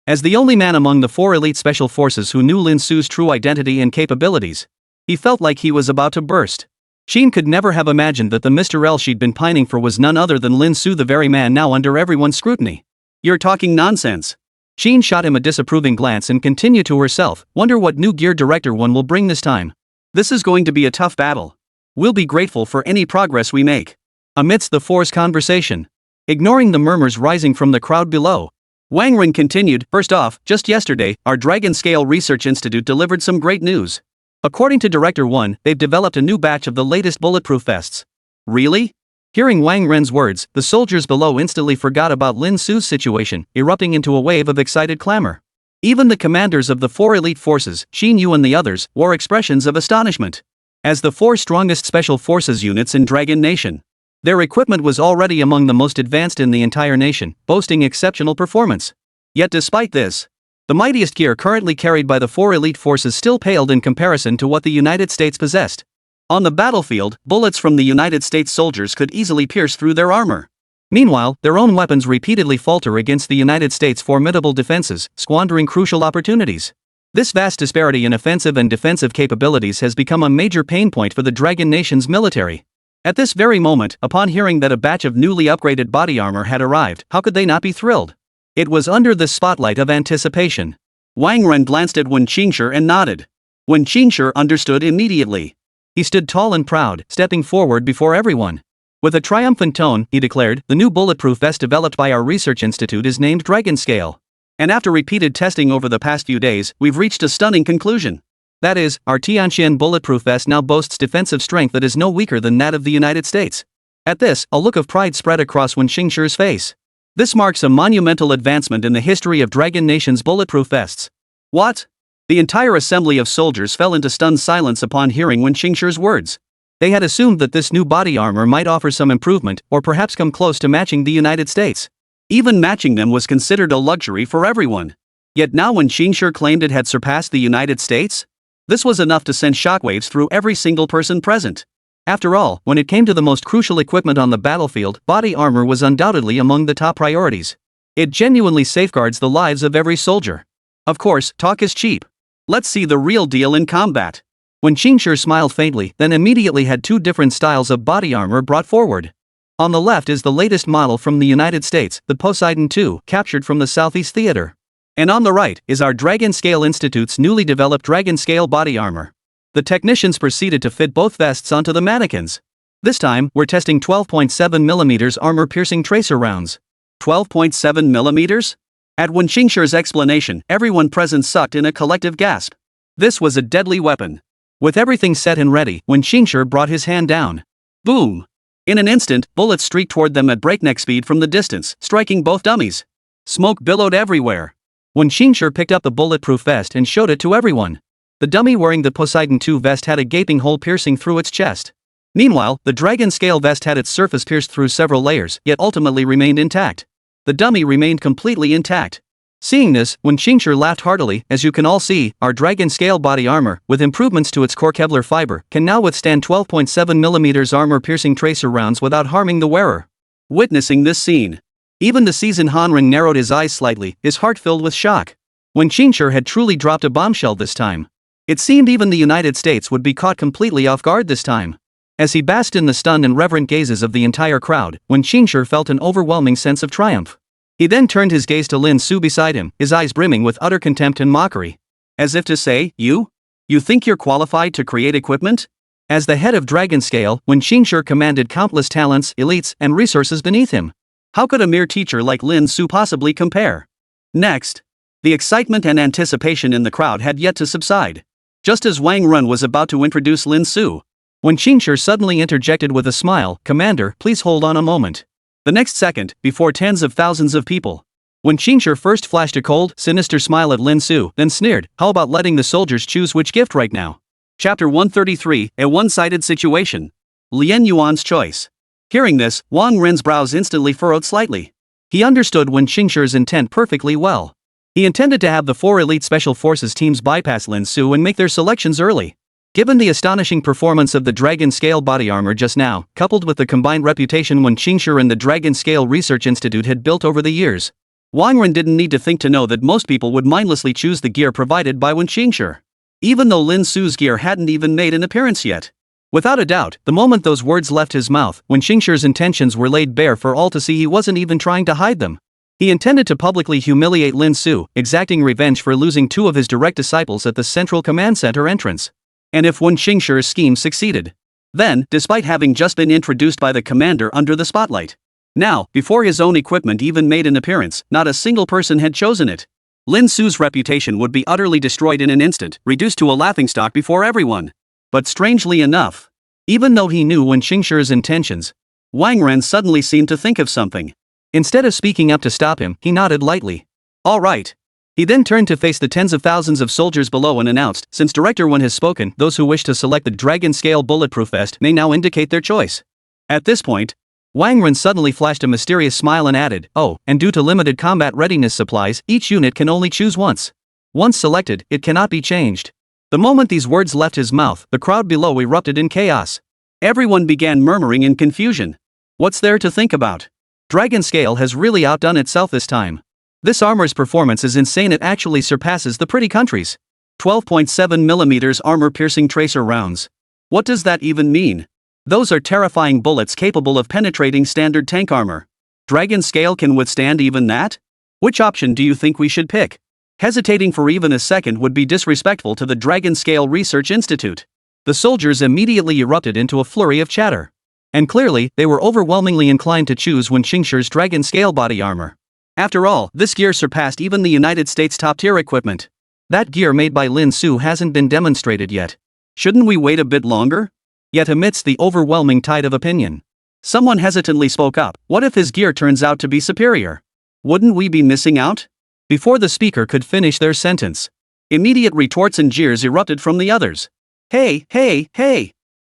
As the only man among the 4 elite special forces who knew Lin Su's true identity and capabilities, he felt like he was about to burst. Sheen could never have imagined that the Mr. L she'd been pining for was none other than Lin Su, the very man now under everyone's scrutiny. You're talking nonsense. Sheen shot him a disapproving glance and continued to herself, wonder what new Gear Director 1 will bring this time. This is going to be a tough battle. We'll be grateful for any progress we make. Amidst the 4's conversation, ignoring the murmurs rising from the crowd below, Wang Ren continued, first off, just yesterday, our Dragon Scale Research Institute delivered some great news. According to Director 1, they've developed a new batch of the latest bulletproof vests. Really? Hearing Wang Ren's words, the soldiers below instantly forgot about Lin Su's situation, erupting into a wave of excited clamor. Even the commanders of the 4 elite forces, Xin Yu and the others, wore expressions of astonishment. As the 4 strongest special forces units in Dragon Nation, their equipment was already among the most advanced in the entire nation, boasting exceptional performance. Yet despite this, the mightiest gear currently carried by the 4 elite forces still paled in comparison to what the United States possessed. On the battlefield, bullets from the United States soldiers could easily pierce through their armor. Meanwhile, their own weapons repeatedly falter against the United States' formidable defenses, squandering crucial opportunities. This vast disparity in offensive and defensive capabilities has become a major pain point for the Dragon Nation's military. At this very moment, upon hearing that a batch of newly upgraded body armor had arrived, how could they not be thrilled? It was under the spotlight of anticipation. Wang Ren glanced at Wen Qingshi and nodded. Wen Qingshi understood immediately. He stood tall and proud, stepping forward before everyone. With a triumphant tone, he declared, the new bulletproof vest developed by our research institute is named Dragon Scale. And after repeated testing over the past few days, we've reached a stunning conclusion. That is, our Tianqian bulletproof vest now boasts defensive strength that is no weaker than that of the United States. At this, a look of pride spread across Wen Qingshi's face. This marks a monumental advancement in the history of Dragon Nation's bulletproof vests. What? The entire assembly of soldiers fell into stunned silence upon hearing Wen Qingshi's words. They had assumed that this new body armor might offer some improvement, or perhaps come close to matching the United States. Even matching them was considered a luxury for everyone. Yet now Wen Qingshi claimed it had surpassed the United States? This was enough to send shockwaves through every single person present. After all, when it came to the most crucial equipment on the battlefield, body armor was undoubtedly among the top priorities. It genuinely safeguards the lives of every soldier. Of course, talk is cheap. Let's see the real deal in combat. Wen Qingshi smiled faintly, then immediately had 2 different styles of body armor brought forward. On the left is the latest model from the United States, the Poseidon II, captured from the Southeast Theater. And on the right is our Dragon Scale Institute's newly developed Dragon Scale body armor. The technicians proceeded to fit both vests onto the mannequins. This time, we're testing 12.7mm armor-piercing tracer rounds. 12.7mm? At Wen Qingshi's explanation, everyone present sucked in a collective gasp. This was a deadly weapon. With everything set and ready, Wen Qingshi brought his hand down. Boom! In an instant, bullets streaked toward them at breakneck speed from the distance, striking both dummies. Smoke billowed everywhere. Wen Qingshi picked up the bulletproof vest and showed it to everyone. The dummy wearing the Poseidon II vest had a gaping hole piercing through its chest. Meanwhile, the Dragon Scale vest had its surface pierced through several layers, yet ultimately remained intact. The dummy remained completely intact. Seeing this, Wen Qingshi laughed heartily. As you can all see, our Dragon Scale body armor, with improvements to its core Kevlar fiber, can now withstand 12.7mm armor-piercing tracer rounds without harming the wearer. Witnessing this scene, even the seasoned Hanring narrowed his eyes slightly, his heart filled with shock. Wen Qingshi had truly dropped a bombshell this time. It seemed even the United States would be caught completely off guard this time. As he basked in the stunned and reverent gazes of the entire crowd, Wen Qingshi felt an overwhelming sense of triumph. He then turned his gaze to Lin Su beside him, his eyes brimming with utter contempt and mockery. As if to say, You think you're qualified to create equipment? As the head of Dragon Scale, Wen Qingshi commanded countless talents, elites, and resources beneath him. How could a mere teacher like Lin Su possibly compare? Next, the excitement and anticipation in the crowd had yet to subside. Just as Wang Ren was about to introduce Lin Su, Wen Qingshi suddenly interjected with a smile, Commander, please hold on a moment. The next second, before tens of thousands of people, Wen Qingshi first flashed a cold, sinister smile at Lin Su, then sneered, how about letting the soldiers choose which gift right now? Chapter 133, A One-Sided Situation. Lien Yuan's Choice. Hearing this, Wang Ren's brows instantly furrowed slightly. He understood Wen Qingshi's intent perfectly well. He intended to have the 4 elite special forces teams bypass Lin Su and make their selections early. Given the astonishing performance of the Dragon Scale body armor just now, coupled with the combined reputation Wen Qingshi and the Dragon Scale Research Institute had built over the years, Wang Ren didn't need to think to know that most people would mindlessly choose the gear provided by Wen Qingshi. Even though Lin Su's gear hadn't even made an appearance yet. Without a doubt, the moment those words left his mouth, Wen Qingshi's intentions were laid bare for all to see. He wasn't even trying to hide them. He intended to publicly humiliate Lin Su, exacting revenge for losing 2 of his direct disciples at the Central Command Center entrance. And if Wen Qingshi's scheme succeeded, then, despite having just been introduced by the commander under the spotlight, now, before his own equipment even made an appearance, not a single person had chosen it. Lin Su's reputation would be utterly destroyed in an instant, reduced to a laughingstock before everyone. But strangely enough, even though he knew Wen Qingshi's intentions, Wang Ren suddenly seemed to think of something. Instead of speaking up to stop him, he nodded lightly. All right. He then turned to face the tens of thousands of soldiers below and announced, since Director Wen has spoken, those who wish to select the Dragon Scale Bulletproof Vest may now indicate their choice. At this point, Wang Ren suddenly flashed a mysterious smile and added, oh, and due to limited combat readiness supplies, each unit can only choose once. Once selected, it cannot be changed. The moment these words left his mouth, the crowd below erupted in chaos. Everyone began murmuring in confusion. What's there to think about? Dragon Scale has really outdone itself this time. This armor's performance is insane. It actually surpasses the pretty country's 12.7mm armor-piercing tracer rounds. What does that even mean? Those are terrifying bullets capable of penetrating standard tank armor. Dragon Scale can withstand even that? Which option do you think we should pick? Hesitating for even a second would be disrespectful to the Dragon Scale Research Institute. The soldiers immediately erupted into a flurry of chatter. And clearly, they were overwhelmingly inclined to choose Wen Qingshi's Dragon Scale body armor. After all, this gear surpassed even the United States' top-tier equipment. That gear made by Lin Su hasn't been demonstrated yet. Shouldn't we wait a bit longer? Yet amidst the overwhelming tide of opinion, someone hesitantly spoke up. What if his gear turns out to be superior? Wouldn't we be missing out? Before the speaker could finish their sentence, immediate retorts and jeers erupted from the others. Hey!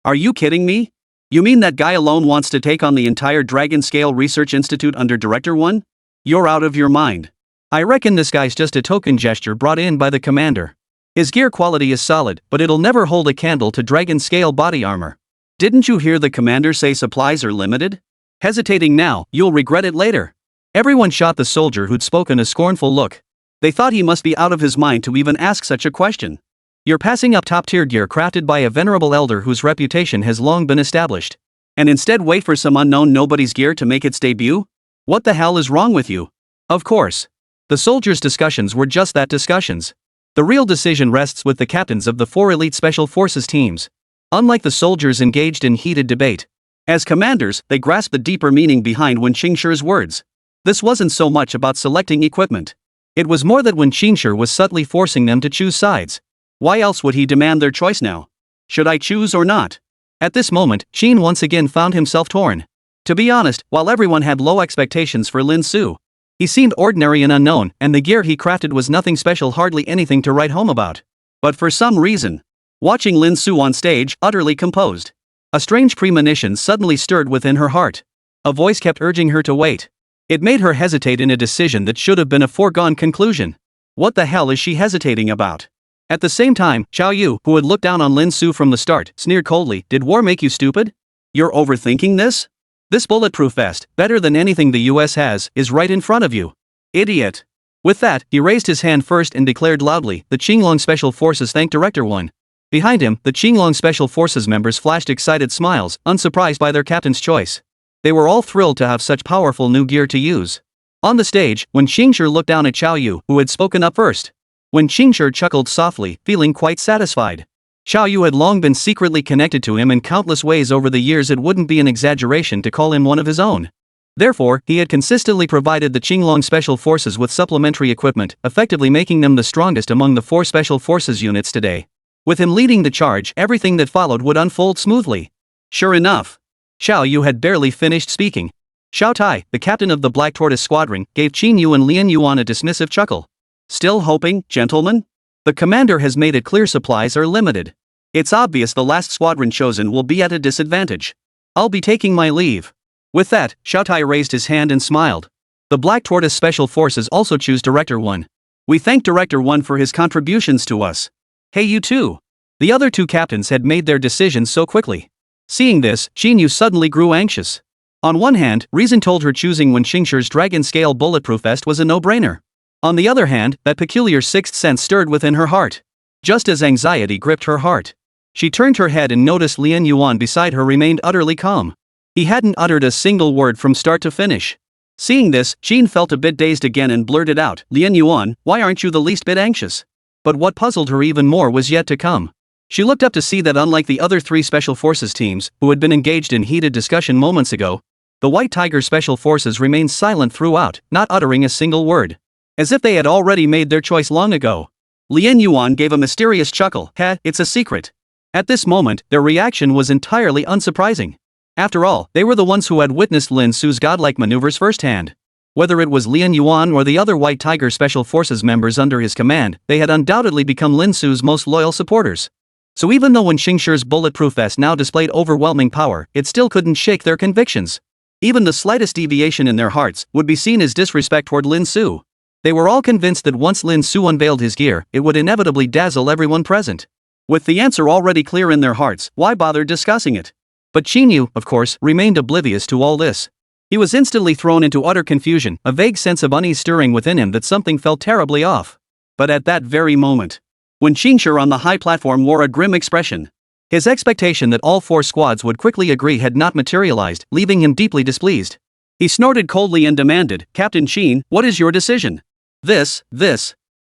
Are you kidding me? You mean that guy alone wants to take on the entire Dragon Scale Research Institute under Director Wen? You're out of your mind. I reckon this guy's just a token gesture brought in by the commander. His gear quality is solid, but it'll never hold a candle to Dragon Scale body armor. Didn't you hear the commander say supplies are limited? Hesitating now, you'll regret it later. Everyone shot the soldier who'd spoken a scornful look. They thought he must be out of his mind to even ask such a question. You're passing up top-tier gear crafted by a venerable elder whose reputation has long been established. And instead wait for some unknown nobody's gear to make its debut? What the hell is wrong with you? Of course. The soldiers' discussions were just that, discussions. The real decision rests with the captains of the 4 elite special forces teams. Unlike the soldiers engaged in heated debate, as commanders, they grasped the deeper meaning behind Wen Qingshi's words. This wasn't so much about selecting equipment. It was more that Wen Qingshi was subtly forcing them to choose sides. Why else would he demand their choice now? Should I choose or not? At this moment, Qin once again found himself torn. To be honest, while everyone had low expectations for Lin Su, he seemed ordinary and unknown, and the gear he crafted was nothing special, hardly anything to write home about. But for some reason, watching Lin Su on stage, utterly composed, a strange premonition suddenly stirred within her heart. A voice kept urging her to wait. It made her hesitate in a decision that should have been a foregone conclusion. What the hell is she hesitating about? At the same time, Xiao Yu, who had looked down on Lin Su from the start, sneered coldly, "Did war make you stupid? You're overthinking this? This bulletproof vest, better than anything the US has, is right in front of you. Idiot." With that, he raised his hand first and declared loudly, "The Qinglong Special Forces thank Director Wen." Behind him, the Qinglong Special Forces members flashed excited smiles, unsurprised by their captain's choice. They were all thrilled to have such powerful new gear to use. On the stage, Wen Qingshi looked down at Xiao Yu, who had spoken up first. Wen Qingshi chuckled softly, feeling quite satisfied. Xiao Yu had long been secretly connected to him in countless ways over the years. It wouldn't be an exaggeration to call him one of his own. Therefore, he had consistently provided the Qinglong Special Forces with supplementary equipment, effectively making them the strongest among the 4 Special Forces units today. With him leading the charge, everything that followed would unfold smoothly. Sure enough, Xiao Yu had barely finished speaking. Xiao Tai, the captain of the Black Tortoise Squadron, gave Qin Yu and Lian Yuan a dismissive chuckle. "Still hoping, gentlemen? The commander has made it clear supplies are limited. It's obvious the last squadron chosen will be at a disadvantage. I'll be taking my leave." With that, Shoutai raised his hand and smiled. The Black Tortoise Special Forces also choose Director 1. We thank Director 1 for his contributions to us. Hey you too. The other two captains had made their decisions so quickly. Seeing this, Xinyu suddenly grew anxious. On one hand, reason told her choosing Wen Qingshi's Dragon Scale Bulletproof Vest was a no-brainer. On the other hand, that peculiar sixth sense stirred within her heart. Just as anxiety gripped her heart, she turned her head and noticed Lien Yuan beside her remained utterly calm. He hadn't uttered a single word from start to finish. Seeing this, Jean felt a bit dazed again and blurted out, Lien Yuan, why aren't you the least bit anxious? But what puzzled her even more was yet to come. She looked up to see that unlike the other three Special Forces teams, who had been engaged in heated discussion moments ago, the White Tiger Special Forces remained silent throughout, not uttering a single word. As if they had already made their choice long ago. Lien Yuan gave a mysterious chuckle, it's a secret. At this moment, their reaction was entirely unsurprising. After all, they were the ones who had witnessed Lin Su's godlike maneuvers firsthand. Whether it was Lien Yuan or the other White Tiger Special Forces members under his command, they had undoubtedly become Lin Su's most loyal supporters. So even though Wen Qingshi's bulletproof vest now displayed overwhelming power, it still couldn't shake their convictions. Even the slightest deviation in their hearts would be seen as disrespect toward Lin Su. They were all convinced that once Lin Su unveiled his gear, it would inevitably dazzle everyone present. With the answer already clear in their hearts, why bother discussing it? But Xinyu, of course, remained oblivious to all this. He was instantly thrown into utter confusion, a vague sense of unease stirring within him that something felt terribly off. But at that very moment, when Qingshi on the high platform wore a grim expression, his expectation that all four squads would quickly agree had not materialized, leaving him deeply displeased. He snorted coldly and demanded, Captain Qin, what is your decision? This.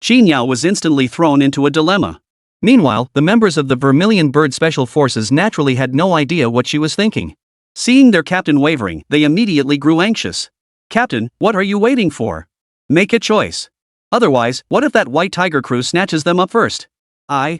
Qin Yao was instantly thrown into a dilemma. Meanwhile, the members of the Vermilion Bird Special Forces naturally had no idea what she was thinking. Seeing their captain wavering, they immediately grew anxious. Captain, what are you waiting for? Make a choice. Otherwise, what if that White Tiger crew snatches them up first? I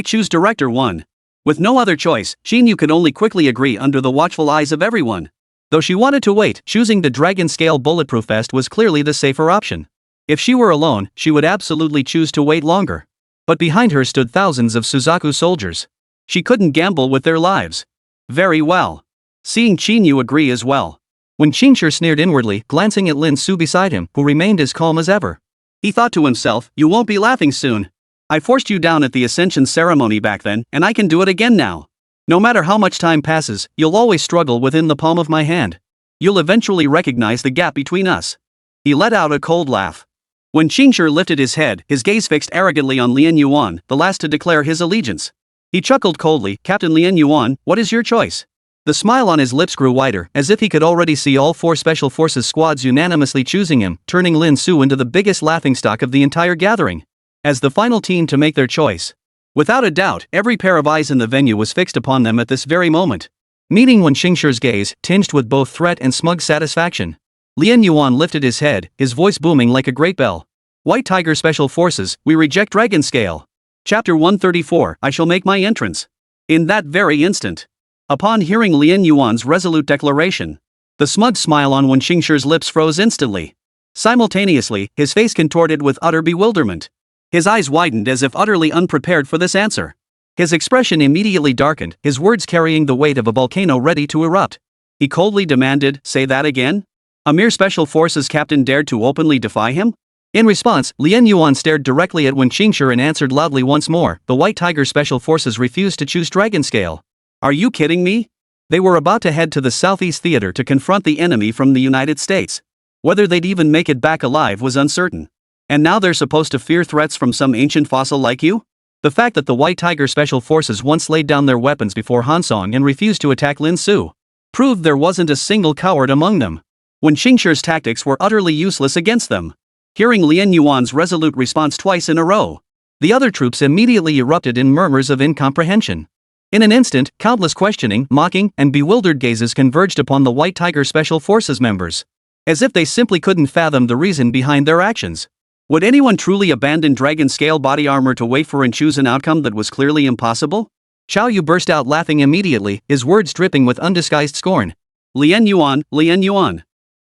choose Director 1. With no other choice, Xinyu could only quickly agree under the watchful eyes of everyone. Though she wanted to wait, choosing the Dragon Scale Bulletproof Vest was clearly the safer option. If she were alone, she would absolutely choose to wait longer. But behind her stood thousands of Suzaku soldiers. She couldn't gamble with their lives. Very well. Seeing Xinyu agree as well. When Qingshi sneered inwardly, glancing at Lin Su beside him, who remained as calm as ever. He thought to himself, you won't be laughing soon. I forced you down at the Ascension ceremony back then, and I can do it again now. No matter how much time passes, you'll always struggle within the palm of my hand. You'll eventually recognize the gap between us. He let out a cold laugh. When Qingshi lifted his head, his gaze fixed arrogantly on Lien Yuan, the last to declare his allegiance. He chuckled coldly, Captain Lien Yuan, what is your choice? The smile on his lips grew wider, as if he could already see all four Special Forces squads unanimously choosing him, turning Lin Su into the biggest laughingstock of the entire gathering. As the final team to make their choice. Without a doubt, every pair of eyes in the venue was fixed upon them at this very moment. Meeting Wen Qingshi's gaze, tinged with both threat and smug satisfaction. Lien Yuan lifted his head, his voice booming like a great bell. White Tiger Special Forces, we reject Dragon Scale. Chapter 134, I shall make my entrance. In that very instant. Upon hearing Lien Yuan's resolute declaration, the smug smile on Wen Qingshi's lips froze instantly. Simultaneously, his face contorted with utter bewilderment. His eyes widened as if utterly unprepared for this answer. His expression immediately darkened, his words carrying the weight of a volcano ready to erupt. He coldly demanded, say that again? A mere Special Forces captain dared to openly defy him? In response, Lien Yuan stared directly at Wen Qingshi and answered loudly once more, the White Tiger Special Forces refused to choose Dragon Scale. Are you kidding me? They were about to head to the Southeast Theater to confront the enemy from the United States. Whether they'd even make it back alive was uncertain. And now they're supposed to fear threats from some ancient fossil like you? The fact that the White Tiger Special Forces once laid down their weapons before Hansong and refused to attack Lin Su proved there wasn't a single coward among them. When Qingshi's tactics were utterly useless against them. Hearing Lien Yuan's resolute response twice in a row, the other troops immediately erupted in murmurs of incomprehension. In an instant, countless questioning, mocking, and bewildered gazes converged upon the White Tiger Special Forces members. As if they simply couldn't fathom the reason behind their actions. Would anyone truly abandon Dragon Scale body armor to wait for and choose an outcome that was clearly impossible? Xiao Yu burst out laughing immediately, his words dripping with undisguised scorn. Lien Yuan,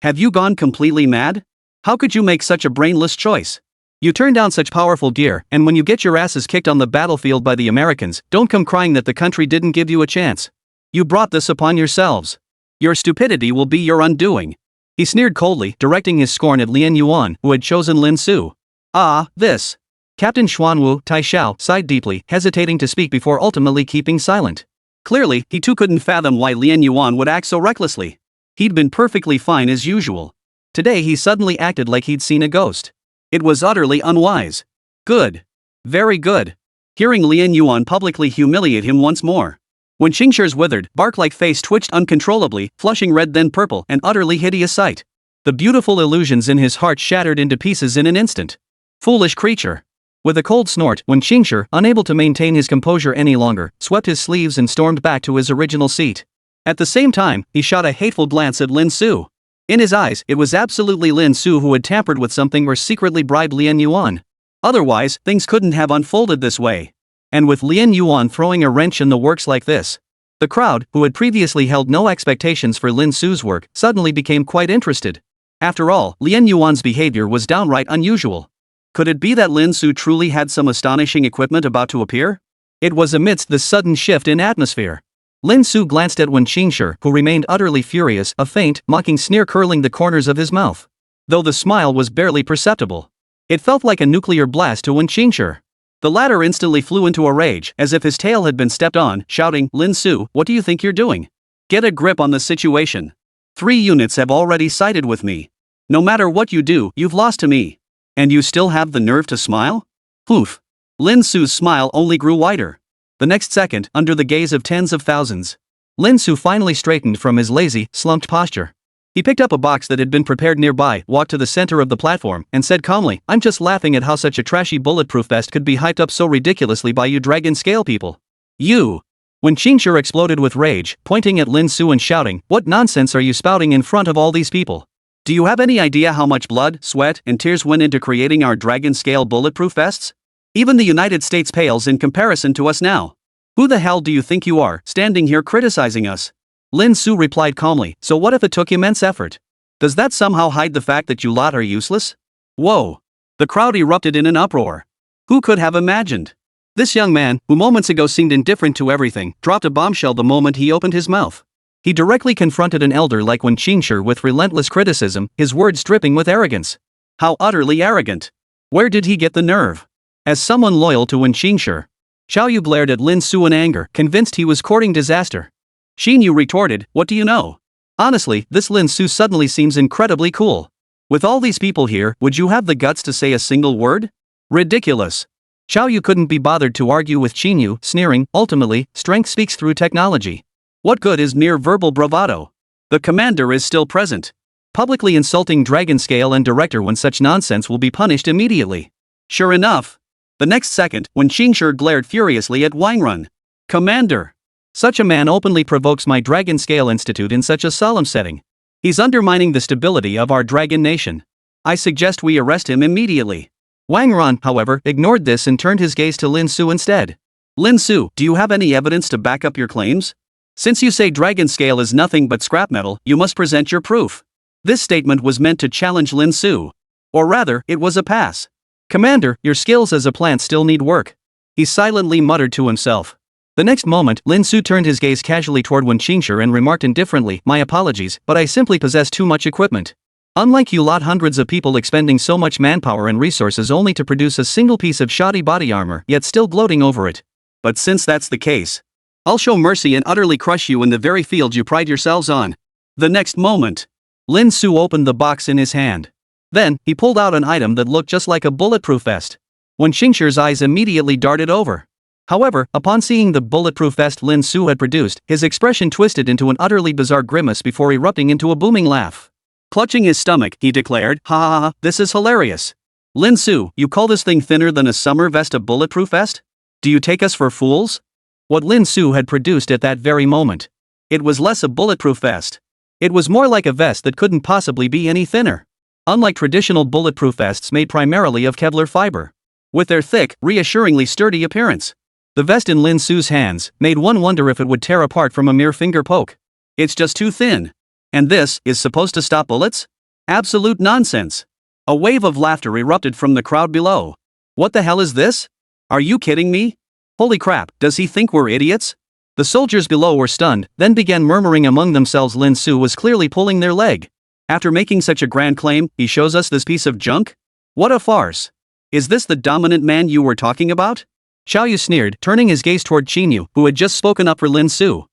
have you gone completely mad? How could you make such a brainless choice? You turn down such powerful gear, and when you get your asses kicked on the battlefield by the Americans, don't come crying that the country didn't give you a chance. You brought this upon yourselves. Your stupidity will be your undoing. He sneered coldly, directing his scorn at Lien Yuan, who had chosen Lin Su. Ah, this. Captain Xuanwu Taishao sighed deeply, hesitating to speak before ultimately keeping silent. Clearly, he too couldn't fathom why Lien Yuan would act so recklessly. He'd been perfectly fine as usual. Today he suddenly acted like he'd seen a ghost. It was utterly unwise. Good. Very good. Hearing Lien Yuan publicly humiliate him once more. When Qingshi's withered, bark-like face twitched uncontrollably, flushing red then purple, an utterly hideous sight. The beautiful illusions in his heart shattered into pieces in an instant. Foolish creature. With a cold snort, Wen Qingshi, unable to maintain his composure any longer, swept his sleeves and stormed back to his original seat. At the same time, he shot a hateful glance at Lin Su. In his eyes, it was absolutely Lin Su who had tampered with something or secretly bribed Lien Yuan. Otherwise, things couldn't have unfolded this way. And with Lien Yuan throwing a wrench in the works like this, the crowd, who had previously held no expectations for Lin Su's work, suddenly became quite interested. After all, Lien Yuan's behavior was downright unusual. Could it be that Lin Su truly had some astonishing equipment about to appear? It was amidst this sudden shift in atmosphere. Lin Su glanced at Wen Qingshi, who remained utterly furious, a faint, mocking sneer curling the corners of his mouth. Though the smile was barely perceptible. It felt like a nuclear blast to Wen Qingshi. The latter instantly flew into a rage, as if his tail had been stepped on, shouting, "Lin Su, what do you think you're doing? Get a grip on the situation. 3 units have already sided with me. No matter what you do, you've lost to me. And you still have the nerve to smile?" Poof. Lin Su's smile only grew wider. The next second, under the gaze of tens of thousands, Lin Su finally straightened from his lazy, slumped posture. He picked up a box that had been prepared nearby, walked to the center of the platform, and said calmly, "I'm just laughing at how such a trashy bulletproof vest could be hyped up so ridiculously by you dragon scale people. You!" When Qingshi exploded with rage, pointing at Lin Su and shouting, "What nonsense are you spouting in front of all these people? Do you have any idea how much blood, sweat, and tears went into creating our dragon scale bulletproof vests? Even the United States pales in comparison to us now. Who the hell do you think you are, standing here criticizing us?" Lin Su replied calmly, "So what if it took immense effort? Does that somehow hide the fact that you lot are useless?" Whoa! The crowd erupted in an uproar. Who could have imagined? This young man, who moments ago seemed indifferent to everything, dropped a bombshell the moment he opened his mouth. He directly confronted an elder like Wen Qingshi with relentless criticism, his words dripping with arrogance. How utterly arrogant! Where did he get the nerve? As someone loyal to Wen Qingshi, Xiao Yu glared at Lin Su in anger, convinced he was courting disaster. Xin Yu retorted, "What do you know? Honestly, this Lin Su suddenly seems incredibly cool. With all these people here, would you have the guts to say a single word? Ridiculous." Xiao Yu couldn't be bothered to argue with Xin Yu, sneering, "Ultimately, strength speaks through technology. What good is mere verbal bravado? The commander is still present. Publicly insulting Dragon Scale and Director when such nonsense will be punished immediately." Sure enough. The next second, when Qingshi glared furiously at Wang Run. "Commander! Such a man openly provokes my Dragon Scale Institute in such a solemn setting. He's undermining the stability of our dragon nation. I suggest we arrest him immediately." Wang Run, however, ignored this and turned his gaze to Lin Su instead. "Lin Su, do you have any evidence to back up your claims? Since you say Dragon Scale is nothing but scrap metal, you must present your proof." This statement was meant to challenge Lin Su. Or rather, it was a pass. "Commander, your skills as a plant still need work," he silently muttered to himself. The next moment, Lin Su turned his gaze casually toward Wen Qingshi and remarked indifferently, "My apologies, but I simply possess too much equipment. Unlike you lot, hundreds of people expending so much manpower and resources only to produce a single piece of shoddy body armor, yet still gloating over it. But since that's the case, I'll show mercy and utterly crush you in the very field you pride yourselves on." The next moment, Lin Su opened the box in his hand. Then, he pulled out an item that looked just like a bulletproof vest. Wen Qingshi's eyes immediately darted over. However, upon seeing the bulletproof vest Lin Su had produced, his expression twisted into an utterly bizarre grimace before erupting into a booming laugh. Clutching his stomach, he declared, "Ha ha ha, this is hilarious. Lin Su, you call this thing thinner than a summer vest a bulletproof vest? Do you take us for fools?" What Lin Su had produced at that very moment. It was less a bulletproof vest. It was more like a vest that couldn't possibly be any thinner. Unlike traditional bulletproof vests made primarily of Kevlar fiber. With their thick, reassuringly sturdy appearance. The vest in Lin Su's hands made one wonder if it would tear apart from a mere finger poke. It's just too thin. And this is supposed to stop bullets? Absolute nonsense. A wave of laughter erupted from the crowd below. What the hell is this? Are you kidding me? Holy crap, does he think we're idiots? The soldiers below were stunned, then began murmuring among themselves. Lin Su was clearly pulling their leg. After making such a grand claim, he shows us this piece of junk? What a farce. Is this the dominant man you were talking about? Xiao Yu sneered, turning his gaze toward Qin Yu, who had just spoken up for Lin Su.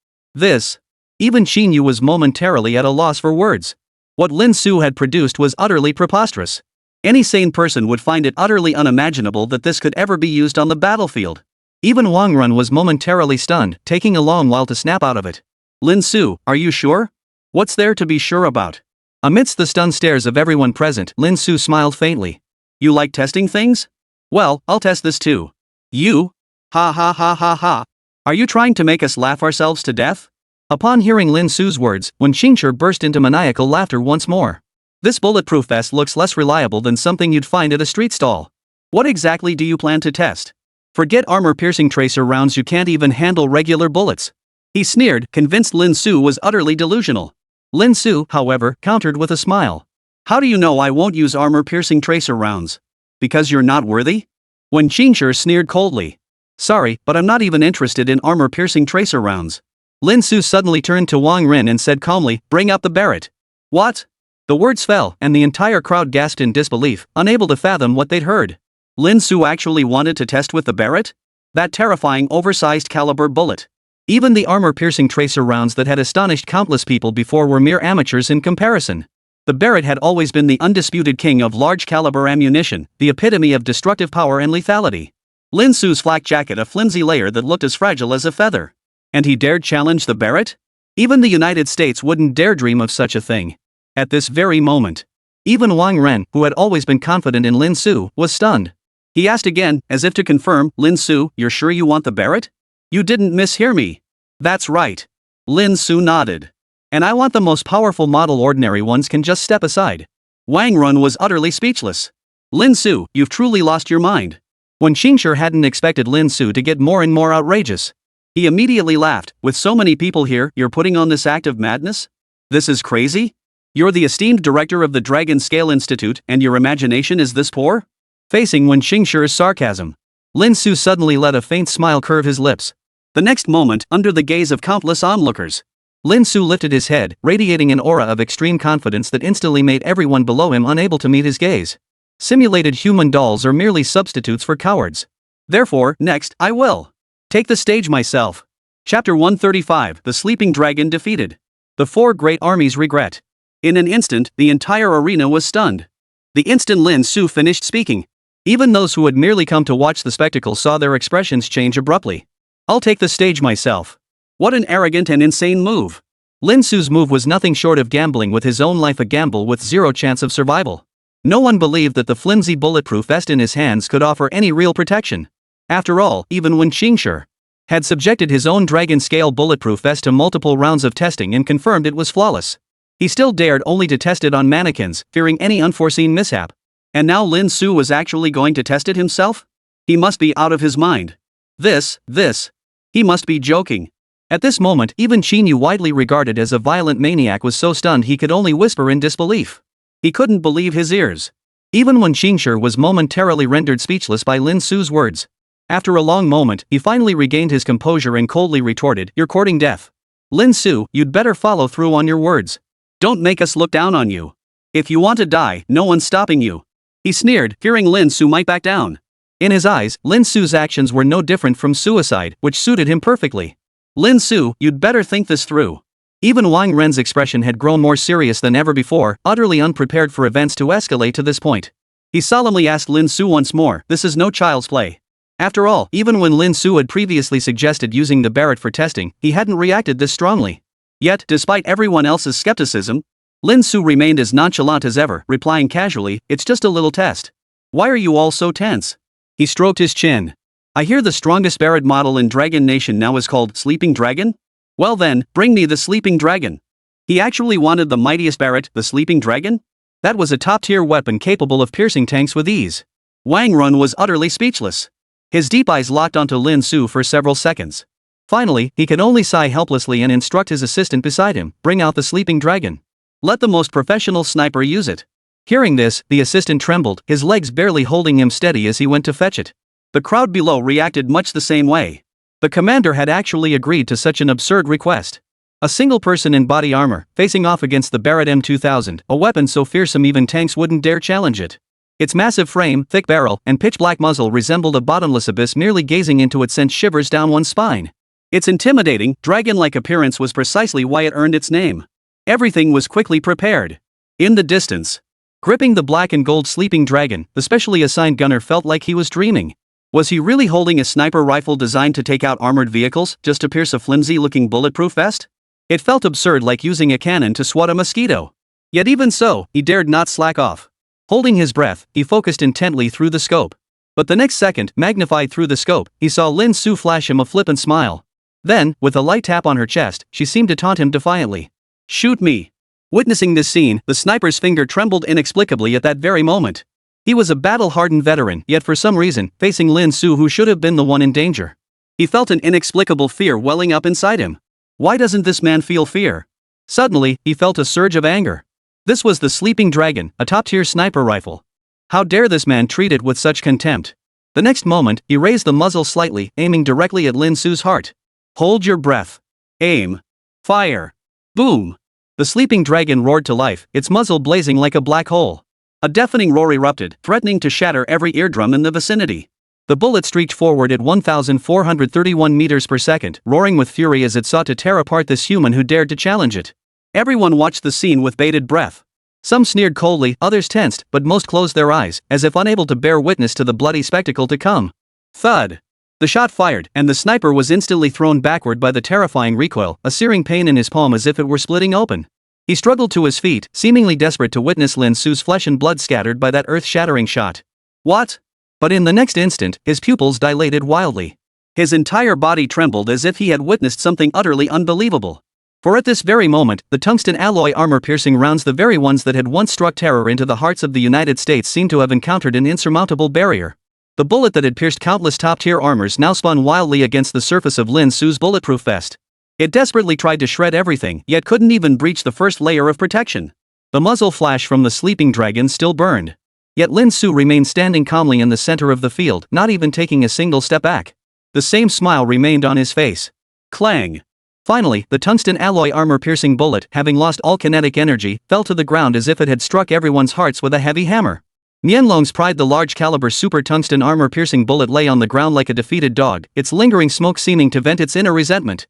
Even Qin Yu was momentarily at a loss for words. What Lin Su had produced was utterly preposterous. Any sane person would find it utterly unimaginable that this could ever be used on the battlefield. Even Wang Run was momentarily stunned, taking a long while to snap out of it. Lin Su, are you sure? What's there to be sure about? Amidst the stunned stares of everyone present, Lin Su smiled faintly. You like testing things? Well, I'll test this too. You? Ha ha ha ha ha. Are you trying to make us laugh ourselves to death? Upon hearing Lin Su's words, Wen Qingshi burst into maniacal laughter once more. This bulletproof vest looks less reliable than something you'd find at a street stall. What exactly do you plan to test? Forget armor-piercing tracer rounds, you can't even handle regular bullets. He sneered, convinced Lin Su was utterly delusional. Lin Su, however, countered with a smile. How do you know I won't use armor-piercing tracer rounds? Because you're not worthy? Wen Qingshi sneered coldly. Sorry, but I'm not even interested in armor-piercing tracer rounds. Lin Su suddenly turned to Wang Rin and said calmly, bring up the Barrett. What? The words fell, and the entire crowd gasped in disbelief, unable to fathom what they'd heard. Lin Su actually wanted to test with the Barrett? That terrifying oversized caliber bullet. Even the armor-piercing tracer rounds that had astonished countless people before were mere amateurs in comparison. The Barrett had always been the undisputed king of large-caliber ammunition, the epitome of destructive power and lethality. Lin Su's flak jacket a flimsy layer that looked as fragile as a feather. And he dared challenge the Barrett? Even the United States wouldn't dare dream of such a thing. At this very moment, even Wang Ren, who had always been confident in Lin Su, was stunned. He asked again, as if to confirm, Lin Su, you're sure you want the Barrett? You didn't mishear me. That's right. Lin Su nodded. And I want the most powerful model, ordinary ones can just step aside. Wang Run was utterly speechless. Lin Su, you've truly lost your mind. Wen Qingshi hadn't expected Lin Su to get more and more outrageous. He immediately laughed, with so many people here, you're putting on this act of madness? This is crazy? You're the esteemed director of the Dragon Scale Institute, and your imagination is this poor? Facing Wen Qingshi's sarcasm, Lin Su suddenly let a faint smile curve his lips. The next moment, under the gaze of countless onlookers, Lin Su lifted his head, radiating an aura of extreme confidence that instantly made everyone below him unable to meet his gaze. Simulated human dolls are merely substitutes for cowards. Therefore, next, I will take the stage myself. Chapter 135, The Sleeping Dragon Defeated. The Four Great Armies Regret. In an instant, the entire arena was stunned. The instant Lin Su finished speaking, even those who had merely come to watch the spectacle saw their expressions change abruptly. I'll take the stage myself. What an arrogant and insane move. Lin Su's move was nothing short of gambling with his own life, a gamble with zero chance of survival. No one believed that the flimsy bulletproof vest in his hands could offer any real protection. After all, even Wen Qingshi had subjected his own dragon scale bulletproof vest to multiple rounds of testing and confirmed it was flawless. He still dared only to test it on mannequins, fearing any unforeseen mishap. And now Lin Su was actually going to test it himself? He must be out of his mind. He must be joking. At this moment, even Qin Yu, widely regarded as a violent maniac, was so stunned he could only whisper in disbelief. He couldn't believe his ears. Even Wen Qingshi was momentarily rendered speechless by Lin Su's words. After a long moment, he finally regained his composure and coldly retorted, "You're courting death. Lin Su, you'd better follow through on your words. Don't make us look down on you. If you want to die, no one's stopping you." He sneered, fearing Lin Su might back down. In his eyes, Lin Su's actions were no different from suicide, which suited him perfectly. "Lin Su, you'd better think this through." Even Wang Ren's expression had grown more serious than ever before, utterly unprepared for events to escalate to this point. He solemnly asked Lin Su once more, "This is no child's play." After all, even when Lin Su had previously suggested using the Barrett for testing, he hadn't reacted this strongly. Yet, despite everyone else's skepticism, Lin Su remained as nonchalant as ever, replying casually, "It's just a little test. Why are you all so tense?" He stroked his chin. "I hear the strongest Barrett model in Dragon Nation now is called Sleeping Dragon? Well then, bring me the Sleeping Dragon." He actually wanted the mightiest Barrett, the Sleeping Dragon? That was a top-tier weapon capable of piercing tanks with ease. Wang Run was utterly speechless. His deep eyes locked onto Lin Su for several seconds. Finally, he could only sigh helplessly and instruct his assistant beside him, "Bring out the Sleeping Dragon. Let the most professional sniper use it." Hearing this, the assistant trembled, his legs barely holding him steady as he went to fetch it. The crowd below reacted much the same way. The commander had actually agreed to such an absurd request. A single person in body armor, facing off against the Barrett M2000, a weapon so fearsome even tanks wouldn't dare challenge it. Its massive frame, thick barrel, and pitch-black muzzle resembled a bottomless abyss. Merely gazing into it sent shivers down one's spine. Its intimidating, dragon-like appearance was precisely why it earned its name. Everything was quickly prepared. In the distance, gripping the black and gold sleeping dragon, the specially assigned gunner felt like he was dreaming. Was he really holding a sniper rifle designed to take out armored vehicles, just to pierce a flimsy-looking bulletproof vest? It felt absurd, like using a cannon to swat a mosquito. Yet even so, he dared not slack off. Holding his breath, he focused intently through the scope. But the next second, magnified through the scope, he saw Lin Su flash him a flippant smile. Then, with a light tap on her chest, she seemed to taunt him defiantly. "Shoot me." Witnessing this scene, the sniper's finger trembled inexplicably at that very moment. He was a battle-hardened veteran, yet for some reason, facing Lin Su, who should have been the one in danger. He felt an inexplicable fear welling up inside him. Why doesn't this man feel fear? Suddenly, he felt a surge of anger. This was the sleeping dragon, a top-tier sniper rifle. How dare this man treat it with such contempt? The next moment, he raised the muzzle slightly, aiming directly at Lin Su's heart. Hold your breath. Aim. Fire. Boom. The sleeping dragon roared to life, its muzzle blazing like a black hole. A deafening roar erupted, threatening to shatter every eardrum in the vicinity. The bullet streaked forward at 1,431 meters per second, roaring with fury as it sought to tear apart this human who dared to challenge it. Everyone watched the scene with bated breath. Some sneered coldly, others tensed, but most closed their eyes, as if unable to bear witness to the bloody spectacle to come. Thud. The shot fired, and the sniper was instantly thrown backward by the terrifying recoil, a searing pain in his palm as if it were splitting open. He struggled to his feet, seemingly desperate to witness Lin Su's flesh and blood scattered by that earth-shattering shot. What? But in the next instant, his pupils dilated wildly. His entire body trembled as if he had witnessed something utterly unbelievable. For at this very moment, the tungsten alloy armor-piercing rounds, the very ones that had once struck terror into the hearts of the United States, seemed to have encountered an insurmountable barrier. The bullet that had pierced countless top-tier armors now spun wildly against the surface of Lin Su's bulletproof vest. It desperately tried to shred everything, yet couldn't even breach the first layer of protection. The muzzle flash from the sleeping dragon still burned. Yet Lin Su remained standing calmly in the center of the field, not even taking a single step back. The same smile remained on his face. Clang! Finally, the tungsten alloy armor-piercing bullet, having lost all kinetic energy, fell to the ground as if it had struck everyone's hearts with a heavy hammer. Nianlong's pride, the large-caliber super tungsten armor-piercing bullet, lay on the ground like a defeated dog, its lingering smoke seeming to vent its inner resentment.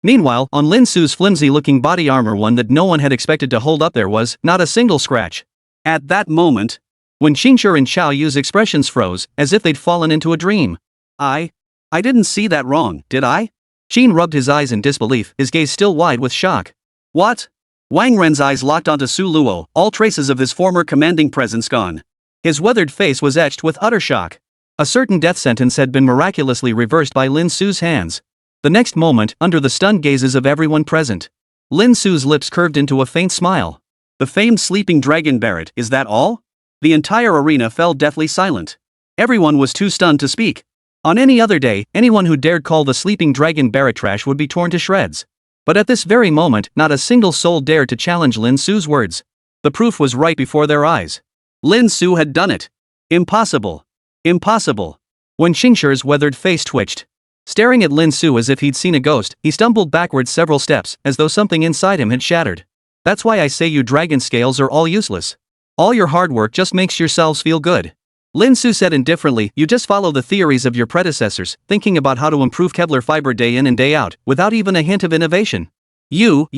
Meanwhile, on Lin Su's flimsy-looking body armor, one that no one had expected to hold up, there was not a single scratch. At that moment, when Xingshi and Xiao Yu's expressions froze, as if they'd fallen into a dream. I didn't see that wrong, did I? Xin rubbed his eyes in disbelief, his gaze still wide with shock. What? Wang Ren's eyes locked onto Su Luo, all traces of his former commanding presence gone. His weathered face was etched with utter shock. A certain death sentence had been miraculously reversed by Lin Su's hands. The next moment, under the stunned gazes of everyone present, Lin Su's lips curved into a faint smile. The famed sleeping dragon Barrett, is that all? The entire arena fell deathly silent. Everyone was too stunned to speak. On any other day, anyone who dared call the sleeping dragon Barrett trash would be torn to shreds. But at this very moment, not a single soul dared to challenge Lin Su's words. The proof was right before their eyes. Lin Su had done it. Impossible. Impossible. When Xingshi's weathered face twitched, staring at Lin Su as if he'd seen a ghost, he stumbled backwards several steps, as though something inside him had shattered. That's why I say you dragon scales are all useless. All your hard work just makes yourselves feel good. Lin Su said indifferently, you just follow the theories of your predecessors, thinking about how to improve Kevlar fiber day in and day out, without even a hint of innovation. You.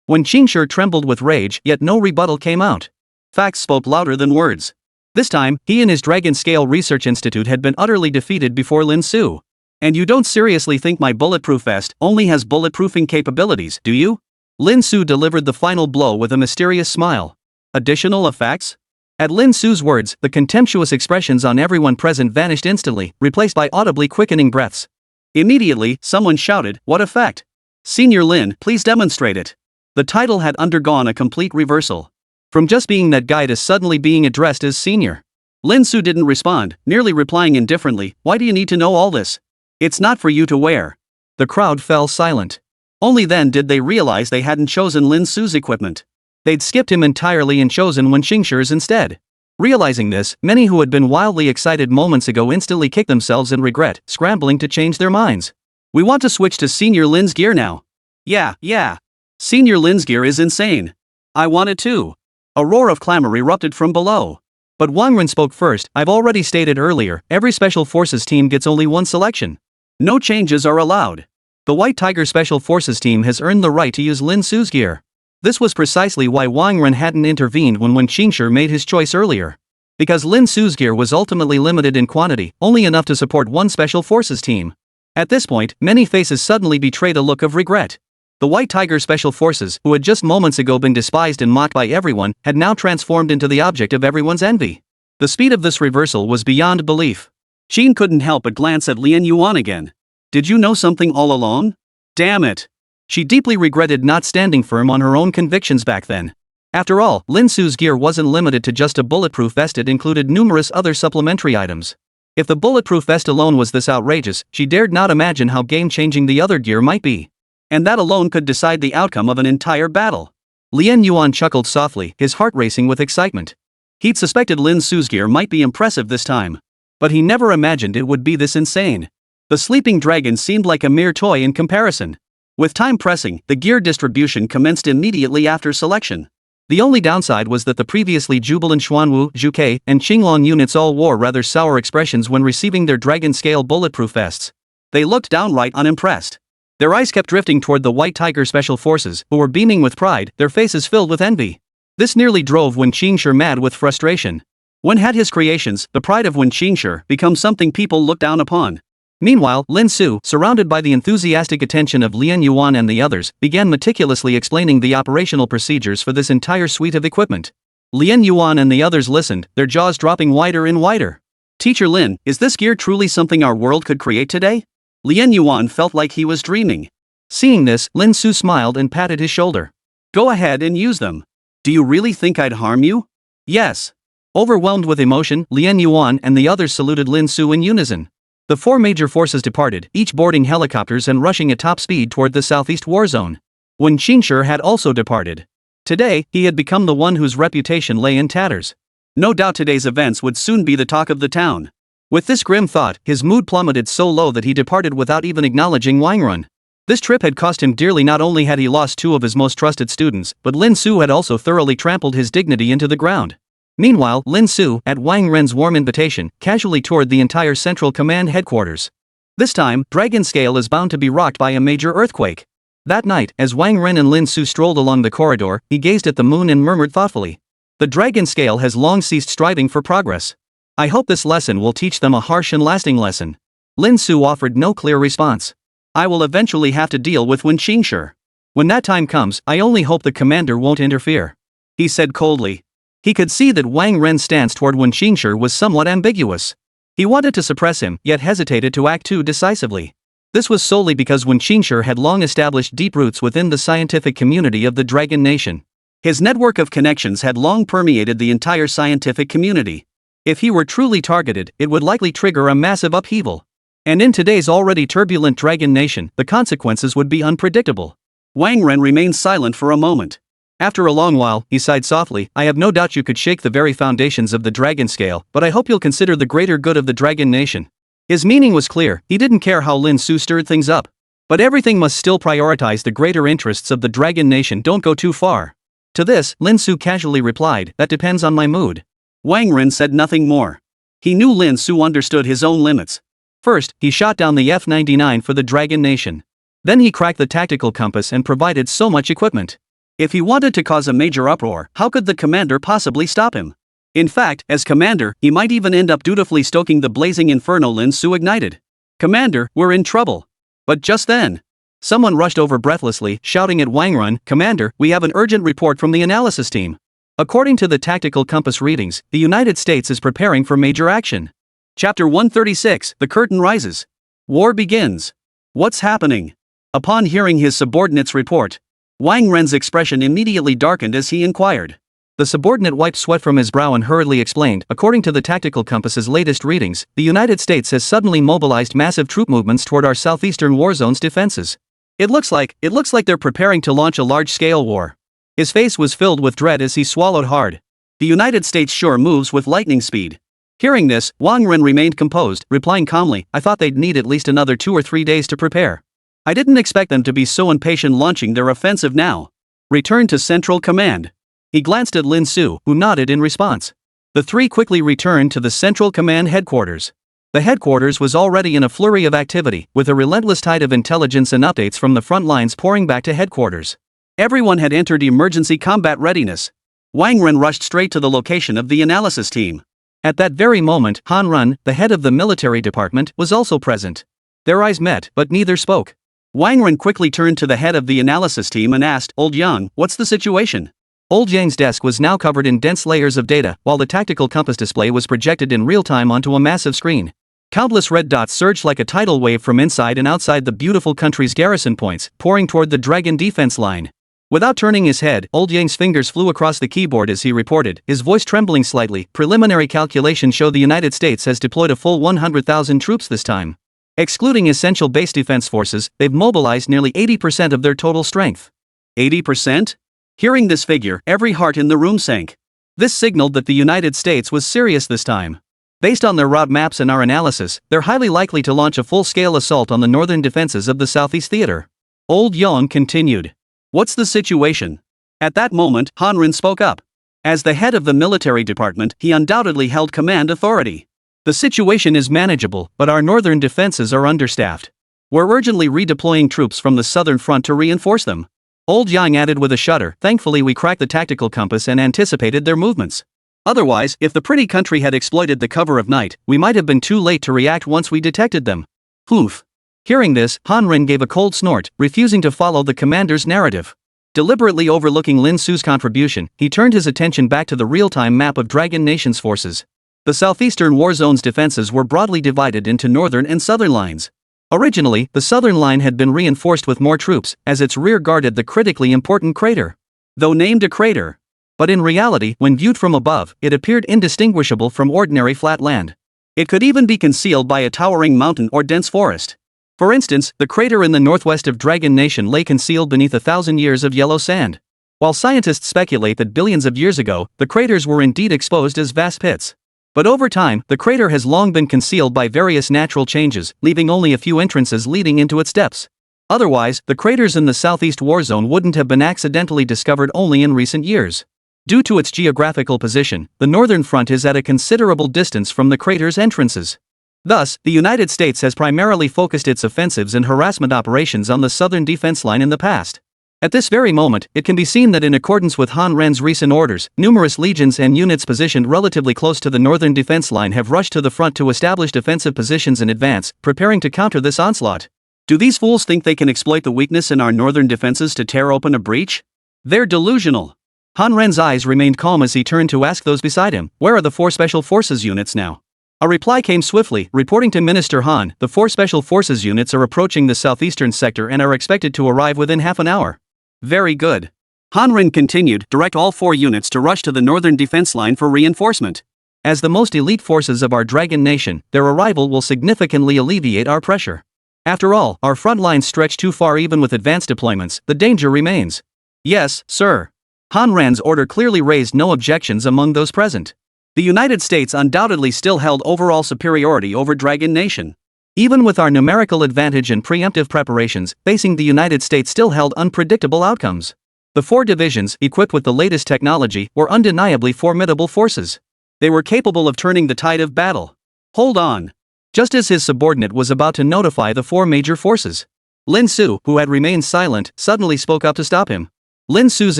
When Xingshi trembled with rage, yet no rebuttal came out. Facts spoke louder than words. This time, he and his Dragon Scale Research Institute had been utterly defeated before Lin Su. And you don't seriously think my bulletproof vest only has bulletproofing capabilities, do you? Lin Su delivered the final blow with a mysterious smile. Additional effects? At Lin Su's words, the contemptuous expressions on everyone present vanished instantly, replaced by audibly quickening breaths. Immediately, someone shouted, what effect? Senior Lin, please demonstrate it. The title had undergone a complete reversal. From just being that guy to suddenly being addressed as senior. Lin Su didn't respond, merely replying indifferently, why do you need to know all this? It's not for you to wear. The crowd fell silent. Only then did they realize they hadn't chosen Lin Su's equipment. They'd skipped him entirely and chosen Wen Xingshi's instead. Realizing this, many who had been wildly excited moments ago instantly kicked themselves in regret, scrambling to change their minds. We want to switch to Senior Lin's gear now. Yeah. Senior Lin's gear is insane. I want it too. A roar of clamor erupted from below. But Wang Ren spoke first. I've already stated earlier, every Special Forces team gets only one selection. No changes are allowed. The White Tiger Special Forces team has earned the right to use Lin Su's gear. This was precisely why Wang Ren hadn't intervened when Qingshi made his choice earlier. Because Lin Su's gear was ultimately limited in quantity, only enough to support one Special Forces team. At this point, many faces suddenly betrayed a look of regret. The White Tiger Special Forces, who had just moments ago been despised and mocked by everyone, had now transformed into the object of everyone's envy. The speed of this reversal was beyond belief. Qin couldn't help but glance at Lian Yuan again. Did you know something all along? Damn it. She deeply regretted not standing firm on her own convictions back then. After all, Lin Su's gear wasn't limited to just a bulletproof vest, it included numerous other supplementary items. If the bulletproof vest alone was this outrageous, she dared not imagine how game-changing the other gear might be. And that alone could decide the outcome of an entire battle. Lian Yuan chuckled softly, his heart racing with excitement. He'd suspected Lin Su's gear might be impressive this time. But he never imagined it would be this insane. The sleeping dragon seemed like a mere toy in comparison. With time pressing, the gear distribution commenced immediately after selection. The only downside was that the previously jubilant Xuanwu, Zhuke, and Qinglong units all wore rather sour expressions when receiving their dragon-scale bulletproof vests. They looked downright unimpressed. Their eyes kept drifting toward the White Tiger Special Forces, who were beaming with pride, their faces filled with envy. This nearly drove Qingshi mad with frustration. When had his creations, the pride of Qingshi, become something people look down upon? Meanwhile, Lin Su, surrounded by the enthusiastic attention of Lian Yuan and the others, began meticulously explaining the operational procedures for this entire suite of equipment. Lian Yuan and the others listened, their jaws dropping wider and wider. Teacher Lin, is this gear truly something our world could create today? Lian Yuan felt like he was dreaming. Seeing this, Lin Su smiled and patted his shoulder. Go ahead and use them. Do you really think I'd harm you? Yes. Overwhelmed with emotion, Lian Yuan and the others saluted Lin Su in unison. The four major forces departed, each boarding helicopters and rushing at top speed toward the southeast war zone. Qingshi had also departed. Today, he had become the one whose reputation lay in tatters. No doubt today's events would soon be the talk of the town. With this grim thought, his mood plummeted so low that he departed without even acknowledging Wang Ren. This trip had cost him dearly. Not only had he lost two of his most trusted students, but Lin Su had also thoroughly trampled his dignity into the ground. Meanwhile, Lin Su, at Wang Ren's warm invitation, casually toured the entire Central Command headquarters. This time, Dragon Scale is bound to be rocked by a major earthquake. That night, as Wang Ren and Lin Su strolled along the corridor, he gazed at the moon and murmured thoughtfully. The Dragon Scale has long ceased striving for progress. I hope this lesson will teach them a harsh and lasting lesson. Lin Su offered no clear response. I will eventually have to deal with Qingshi. When that time comes, I only hope the commander won't interfere. He said coldly. He could see that Wang Ren's stance toward Qingshi was somewhat ambiguous. He wanted to suppress him, yet hesitated to act too decisively. This was solely because Qingshi had long established deep roots within the scientific community of the Dragon Nation. His network of connections had long permeated the entire scientific community. If he were truly targeted, it would likely trigger a massive upheaval. And in today's already turbulent Dragon Nation, the consequences would be unpredictable. Wang Ren remained silent for a moment. After a long while, he sighed softly. I have no doubt you could shake the very foundations of the Dragon Scale, but I hope you'll consider the greater good of the Dragon Nation. His meaning was clear. He didn't care how Lin Su stirred things up. But everything must still prioritize the greater interests of the Dragon Nation. Don't go too far. To this, Lin Su casually replied, that depends on my mood. Wang Ren said nothing more. He knew Lin Su understood his own limits. First, he shot down the F-99 for the Dragon Nation. Then he cracked the tactical compass and provided so much equipment. If he wanted to cause a major uproar, how could the commander possibly stop him? In fact, as commander, he might even end up dutifully stoking the blazing inferno Lin Su ignited. Commander, we're in trouble. But just then, someone rushed over breathlessly, shouting at Wang Ren, Commander, we have an urgent report from the analysis team. According to the tactical compass readings, the United States is preparing for major action. Chapter 136, The Curtain Rises. War begins. What's happening? Upon hearing his subordinate's report, Wang Ren's expression immediately darkened as he inquired. The subordinate wiped sweat from his brow and hurriedly explained, according to the tactical compass's latest readings, the United States has suddenly mobilized massive troop movements toward our southeastern war zone's defenses. It looks like they're preparing to launch a large-scale war. His face was filled with dread as he swallowed hard. The United States sure moves with lightning speed. Hearing this, Wang Ren remained composed, replying calmly, I thought they'd need at least another 2 or 3 days to prepare. I didn't expect them to be so impatient launching their offensive now. Return to Central Command. He glanced at Lin Su, who nodded in response. The three quickly returned to the Central Command headquarters. The headquarters was already in a flurry of activity, with a relentless tide of intelligence and updates from the front lines pouring back to headquarters. Everyone had entered emergency combat readiness. Wang Ren rushed straight to the location of the analysis team. At that very moment, Han Run, the head of the military department, was also present. Their eyes met, but neither spoke. Wang Ren quickly turned to the head of the analysis team and asked, Old Yang, what's the situation? Old Yang's desk was now covered in dense layers of data, while the tactical compass display was projected in real time onto a massive screen. Countless red dots surged like a tidal wave from inside and outside the beautiful country's garrison points, pouring toward the dragon defense line. Without turning his head, Old Yang's fingers flew across the keyboard as he reported, his voice trembling slightly. Preliminary calculations show the United States has deployed a full 100,000 troops this time. Excluding essential base defense forces, they've mobilized nearly 80% of their total strength. 80%? Hearing this figure, every heart in the room sank. This signaled that the United States was serious this time. Based on their route maps and our analysis, they're highly likely to launch a full-scale assault on the northern defenses of the Southeast Theater. Old Yang continued. What's the situation? At that moment, Han Ren spoke up. As the head of the military department, he undoubtedly held command authority. The situation is manageable, but our northern defenses are understaffed. We're urgently redeploying troops from the southern front to reinforce them. Old Yang added with a shudder, thankfully we cracked the tactical compass and anticipated their movements. Otherwise, if the pretty country had exploited the cover of night, we might have been too late to react once we detected them. Oof. Hearing this, Han Ren gave a cold snort, refusing to follow the commander's narrative. Deliberately overlooking Lin Su's contribution, he turned his attention back to the real-time map of Dragon Nation's forces. The southeastern war zone's defenses were broadly divided into northern and southern lines. Originally, the southern line had been reinforced with more troops, as its rear guarded the critically important crater. Though named a crater. But in reality, when viewed from above, it appeared indistinguishable from ordinary flat land. It could even be concealed by a towering mountain or dense forest. For instance, the crater in the northwest of Dragon Nation lay concealed beneath 1,000 years of yellow sand. While scientists speculate that billions of years ago, the craters were indeed exposed as vast pits. But over time, the crater has long been concealed by various natural changes, leaving only a few entrances leading into its depths. Otherwise, the craters in the southeast war zone wouldn't have been accidentally discovered only in recent years. Due to its geographical position, the northern front is at a considerable distance from the crater's entrances. Thus, the United States has primarily focused its offensives and harassment operations on the southern defense line in the past. At this very moment, it can be seen that in accordance with Han Ren's recent orders, numerous legions and units positioned relatively close to the northern defense line have rushed to the front to establish defensive positions in advance, preparing to counter this onslaught. Do these fools think they can exploit the weakness in our northern defenses to tear open a breach? They're delusional. Han Ren's eyes remained calm as he turned to ask those beside him, where are the 4 Special Forces units now? A reply came swiftly, reporting to Minister Han, the 4 Special Forces units are approaching the southeastern sector and are expected to arrive within half an hour. Very good. Han Ren continued, direct all 4 units to rush to the northern defense line for reinforcement. As the most elite forces of our Dragon Nation, their arrival will significantly alleviate our pressure. After all, our front lines stretch too far even with advanced deployments, the danger remains. Yes, sir. Han Ren's order clearly raised no objections among those present. The United States undoubtedly still held overall superiority over Dragon Nation. Even with our numerical advantage and preemptive preparations, facing the United States still held unpredictable outcomes. The 4 divisions, equipped with the latest technology, were undeniably formidable forces. They were capable of turning the tide of battle. Hold on. Just as his subordinate was about to notify the 4 major forces, Lin Su, who had remained silent, suddenly spoke up to stop him. Lin Su's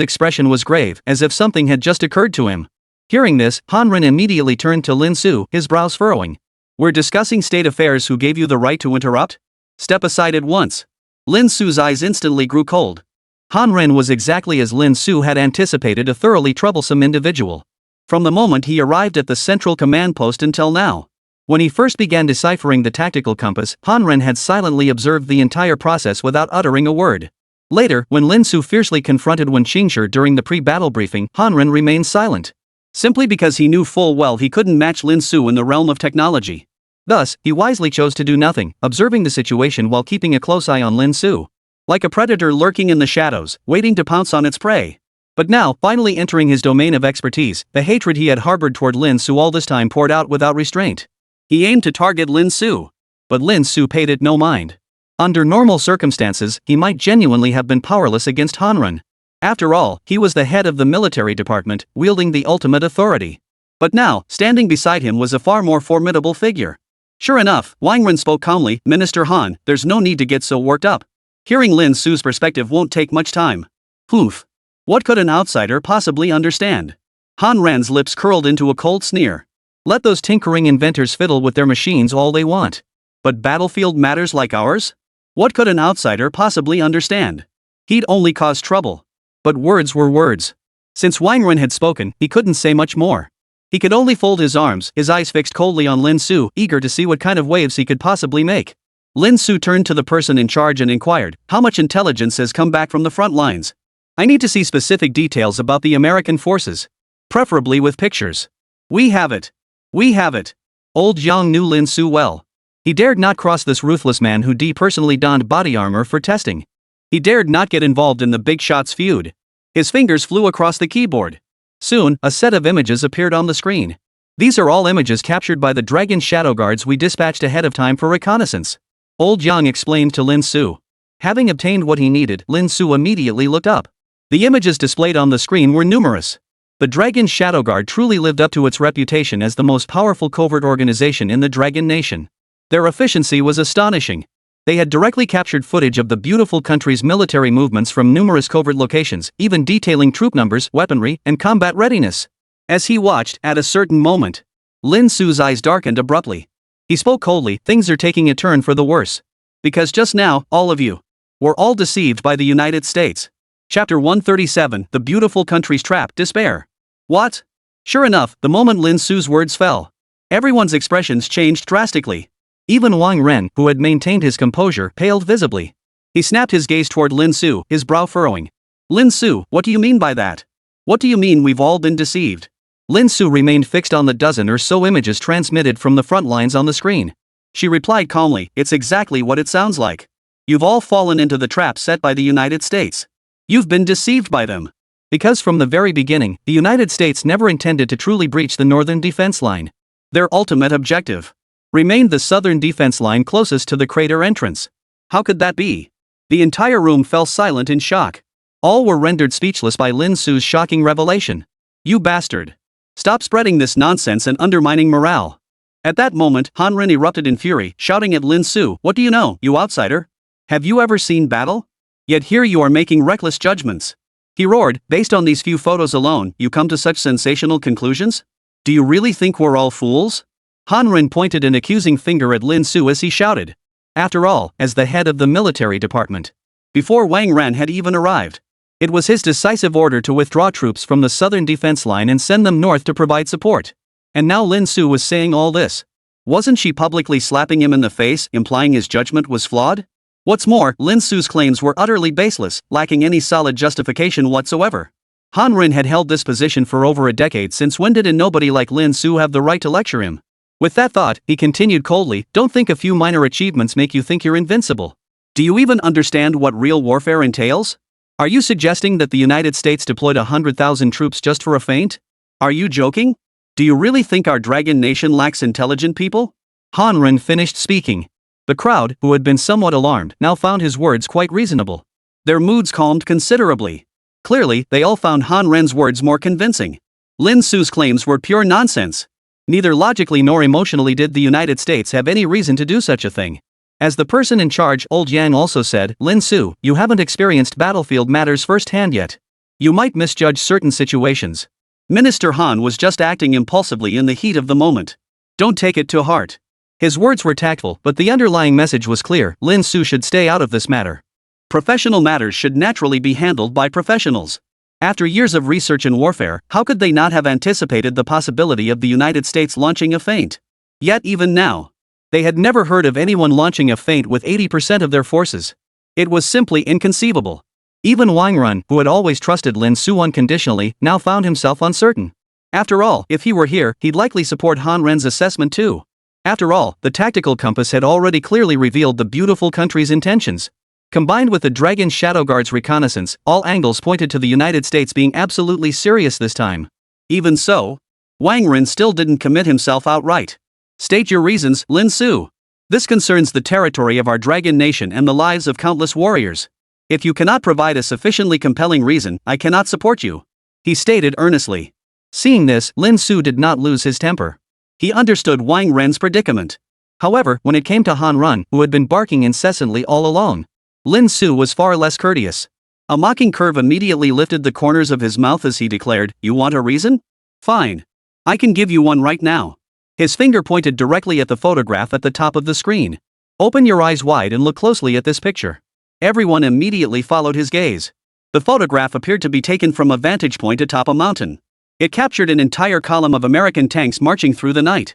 expression was grave, as if something had just occurred to him. Hearing this, Han Ren immediately turned to Lin Su, his brows furrowing. We're discussing state affairs. Who gave you the right to interrupt? Step aside at once. Lin Su's eyes instantly grew cold. Han Ren was exactly as Lin Su had anticipated, a thoroughly troublesome individual. From the moment he arrived at the central command post until now. When he first began deciphering the tactical compass, Han Ren had silently observed the entire process without uttering a word. Later, when Lin Su fiercely confronted Wen Qingshi during the pre-battle briefing, Han Ren remained silent. Simply because he knew full well he couldn't match Lin Su in the realm of technology. Thus, he wisely chose to do nothing, observing the situation while keeping a close eye on Lin Su. Like a predator lurking in the shadows, waiting to pounce on its prey. But now, finally entering his domain of expertise, the hatred he had harbored toward Lin Su all this time poured out without restraint. He aimed to target Lin Su. But Lin Su paid it no mind. Under normal circumstances, he might genuinely have been powerless against Hanren. After all, he was the head of the military department, wielding the ultimate authority. But now, standing beside him was a far more formidable figure. Sure enough, Wang Ren spoke calmly, "Minister Han, there's no need to get so worked up. Hearing Lin Su's perspective won't take much time." Humph. What could an outsider possibly understand? Han Ren's lips curled into a cold sneer. Let those tinkering inventors fiddle with their machines all they want. But battlefield matters like ours? What could an outsider possibly understand? He'd only cause trouble. But words were words. Since Wang Ren had spoken, he couldn't say much more. He could only fold his arms, his eyes fixed coldly on Lin Su, eager to see what kind of waves he could possibly make. Lin Su turned to the person in charge and inquired, "How much intelligence has come back from the front lines? I need to see specific details about the American forces. Preferably with pictures." "We have it. We have it." Old Yang knew Lin Su well. He dared not cross this ruthless man who personally donned body armor for testing. He dared not get involved in the big shots feud. His fingers flew across the keyboard. Soon, a set of images appeared on the screen. "These are all images captured by the Dragon Shadow Guards we dispatched ahead of time for reconnaissance," Old Yang explained to Lin Su. Having obtained what he needed, Lin Su immediately looked up. The images displayed on the screen were numerous. The Dragon Shadow Guard truly lived up to its reputation as the most powerful covert organization in the Dragon Nation. Their efficiency was astonishing. They had directly captured footage of the beautiful country's military movements from numerous covert locations, even detailing troop numbers, weaponry, and combat readiness. As he watched, at a certain moment, Lin Su's eyes darkened abruptly. He spoke coldly, "Things are taking a turn for the worse. Because just now, all of you were all deceived by the United States." Chapter 137, The Beautiful Country's Trap, Despair. What? Sure enough, the moment Lin Su's words fell, everyone's expressions changed drastically. Even Wang Ren, who had maintained his composure, paled visibly. He snapped his gaze toward Lin Su, his brow furrowing. "Lin Su, what do you mean by that? What do you mean we've all been deceived?" Lin Su remained fixed on the dozen or so images transmitted from the front lines on the screen. She replied calmly, "It's exactly what it sounds like. You've all fallen into the trap set by the United States. You've been deceived by them. Because from the very beginning, the United States never intended to truly breach the northern defense line. Their ultimate objective remained the southern defense line closest to the crater entrance." How could that be? The entire room fell silent in shock. All were rendered speechless by Lin Su's shocking revelation. "You bastard. Stop spreading this nonsense and undermining morale." At that moment, Han Ren erupted in fury, shouting at Lin Su, "What do you know, you outsider? Have you ever seen battle? Yet here you are making reckless judgments." He roared, "Based on these few photos alone, you come to such sensational conclusions? Do you really think we're all fools?" Han Ren pointed an accusing finger at Lin Su as he shouted. After all, as the head of the military department, before Wang Ren had even arrived, it was his decisive order to withdraw troops from the southern defense line and send them north to provide support. And now Lin Su was saying all this. Wasn't she publicly slapping him in the face, implying his judgment was flawed? What's more, Lin Su's claims were utterly baseless, lacking any solid justification whatsoever. Han Ren had held this position for over a decade. Since when did a nobody like Lin Su have the right to lecture him? With that thought, he continued coldly, "Don't think a few minor achievements make you think you're invincible. Do you even understand what real warfare entails? Are you suggesting that the United States deployed 100,000 troops just for a feint? Are you joking? Do you really think our Dragon Nation lacks intelligent people?" Han Ren finished speaking. The crowd, who had been somewhat alarmed, now found his words quite reasonable. Their moods calmed considerably. Clearly, they all found Han Ren's words more convincing. Lin Su's claims were pure nonsense. Neither logically nor emotionally did the United States have any reason to do such a thing. As the person in charge, Old Yang also said, "Lin Su, you haven't experienced battlefield matters firsthand yet. You might misjudge certain situations. Minister Han was just acting impulsively in the heat of the moment. Don't take it to heart." His words were tactful, but the underlying message was clear: Lin Su should stay out of this matter. Professional matters should naturally be handled by professionals. After years of research in warfare, how could they not have anticipated the possibility of the United States launching a feint? Yet even now, they had never heard of anyone launching a feint with 80% of their forces. It was simply inconceivable. Even Wang Ren, who had always trusted Lin Su unconditionally, now found himself uncertain. After all, if he were here, he'd likely support Han Ren's assessment too. After all, the tactical compass had already clearly revealed the beautiful country's intentions. Combined with the Dragon Shadow Guard's reconnaissance, all angles pointed to the United States being absolutely serious this time. Even so, Wang Ren still didn't commit himself outright. State your reasons, Lin Su. This concerns the territory of our dragon nation and the lives of countless warriors. If you cannot provide a sufficiently compelling reason, I cannot support you, he stated earnestly. Seeing this, Lin Su did not lose his temper. He understood Wang Ren's predicament. However, when it came to Han Run, who had been barking incessantly all along, Lin Su was far less courteous. A mocking curve immediately lifted the corners of his mouth as he declared, "You want a reason? Fine. I can give you one right now." His finger pointed directly at the photograph at the top of the screen. Open your eyes wide and look closely at this picture. Everyone immediately followed his gaze. The photograph appeared to be taken from a vantage point atop a mountain. It captured an entire column of American tanks marching through the night.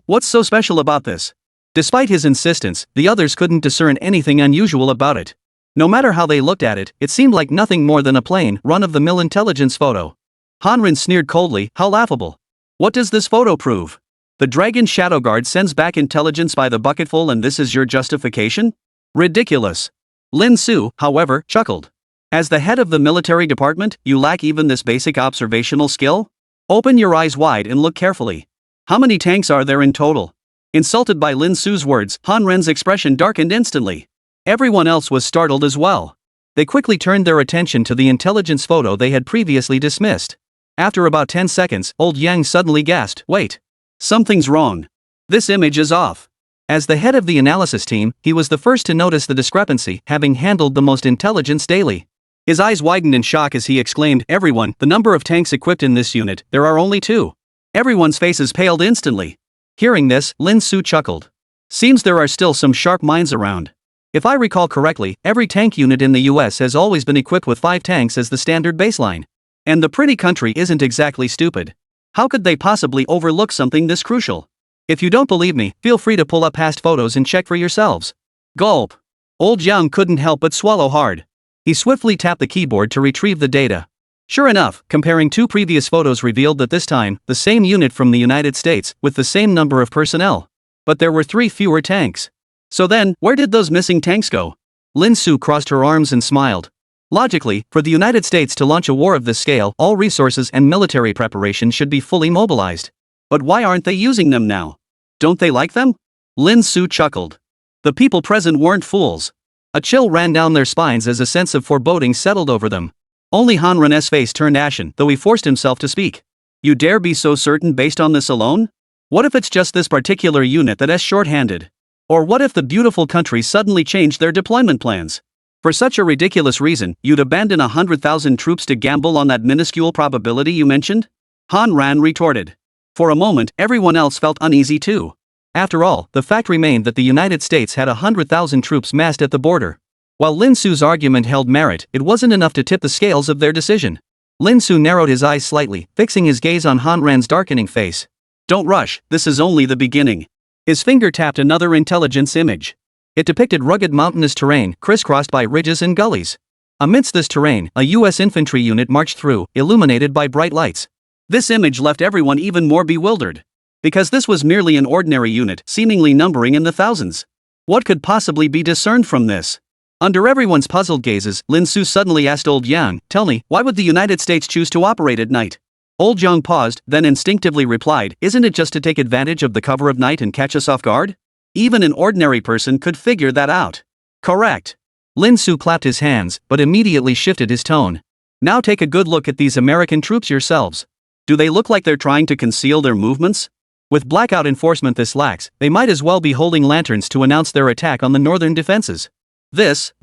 What's so special about this? Despite his insistence, the others couldn't discern anything unusual about it. No matter how they looked at it, it seemed like nothing more than a plain, run-of-the-mill intelligence photo. Han Ren sneered coldly, "How laughable. What does this photo prove? The Dragon Shadow Guard sends back intelligence by the bucketful and this is your justification? Ridiculous." Lin Su, however, chuckled. "As the head of the military department, you lack even this basic observational skill? Open your eyes wide and look carefully. How many tanks are there in total?" Insulted by Lin Su's words, Han Ren's expression darkened instantly. Everyone else was startled as well. They quickly turned their attention to the intelligence photo they had previously dismissed. After about 10 seconds, old Yang suddenly gasped, "Wait. Something's wrong. This image is off." As the head of the analysis team, he was the first to notice the discrepancy, having handled the most intelligence daily. His eyes widened in shock as he exclaimed, "Everyone, the number of tanks equipped in this unit, there are only 2. Everyone's faces paled instantly. Hearing this, Lin Su chuckled. "Seems there are still some sharp minds around. If I recall correctly, every tank unit in the US has always been equipped with 5 tanks as the standard baseline. And the pretty country isn't exactly stupid. How could they possibly overlook something this crucial? If you don't believe me, feel free to pull up past photos and check for yourselves." Gulp. Old Yang couldn't help but swallow hard. He swiftly tapped the keyboard to retrieve the data. Sure enough, comparing 2 previous photos revealed that this time, the same unit from the United States, with the same number of personnel. But there were 3 fewer tanks. So then, where did those missing tanks go? Lin Su crossed her arms and smiled. Logically, for the United States to launch a war of this scale, all resources and military preparation should be fully mobilized. But why aren't they using them now? Don't they like them? Lin Su chuckled. The people present weren't fools. A chill ran down their spines as a sense of foreboding settled over them. Only Han Ren's face turned ashen, though he forced himself to speak. "You dare be so certain based on this alone? What if it's just this particular unit that's short-handed? Or what if the beautiful country suddenly changed their deployment plans? For such a ridiculous reason, you'd abandon 100,000 troops to gamble on that minuscule probability you mentioned?" Han Ren retorted. For a moment, everyone else felt uneasy too. After all, the fact remained that the United States had 100,000 troops massed at the border. While Lin Su's argument held merit, it wasn't enough to tip the scales of their decision. Lin Su narrowed his eyes slightly, fixing his gaze on Han Ren's darkening face. "Don't rush, this is only the beginning." His finger tapped another intelligence image. It depicted rugged mountainous terrain, crisscrossed by ridges and gullies. Amidst this terrain, a U.S. infantry unit marched through, illuminated by bright lights. This image left everyone even more bewildered. Because this was merely an ordinary unit, seemingly numbering in the thousands. What could possibly be discerned from this? Under everyone's puzzled gazes, Lin Su suddenly asked Old Yang, "Tell me, why would the United States choose to operate at night?" Old Yang paused, then instinctively replied, "Isn't it just to take advantage of the cover of night and catch us off guard? Even an ordinary person could figure that out." "Correct." Lin Su clapped his hands, but immediately shifted his tone. "Now take a good look at these American troops yourselves. Do they look like they're trying to conceal their movements? With blackout enforcement this lax, they might as well be holding lanterns to announce their attack on the northern defenses." This.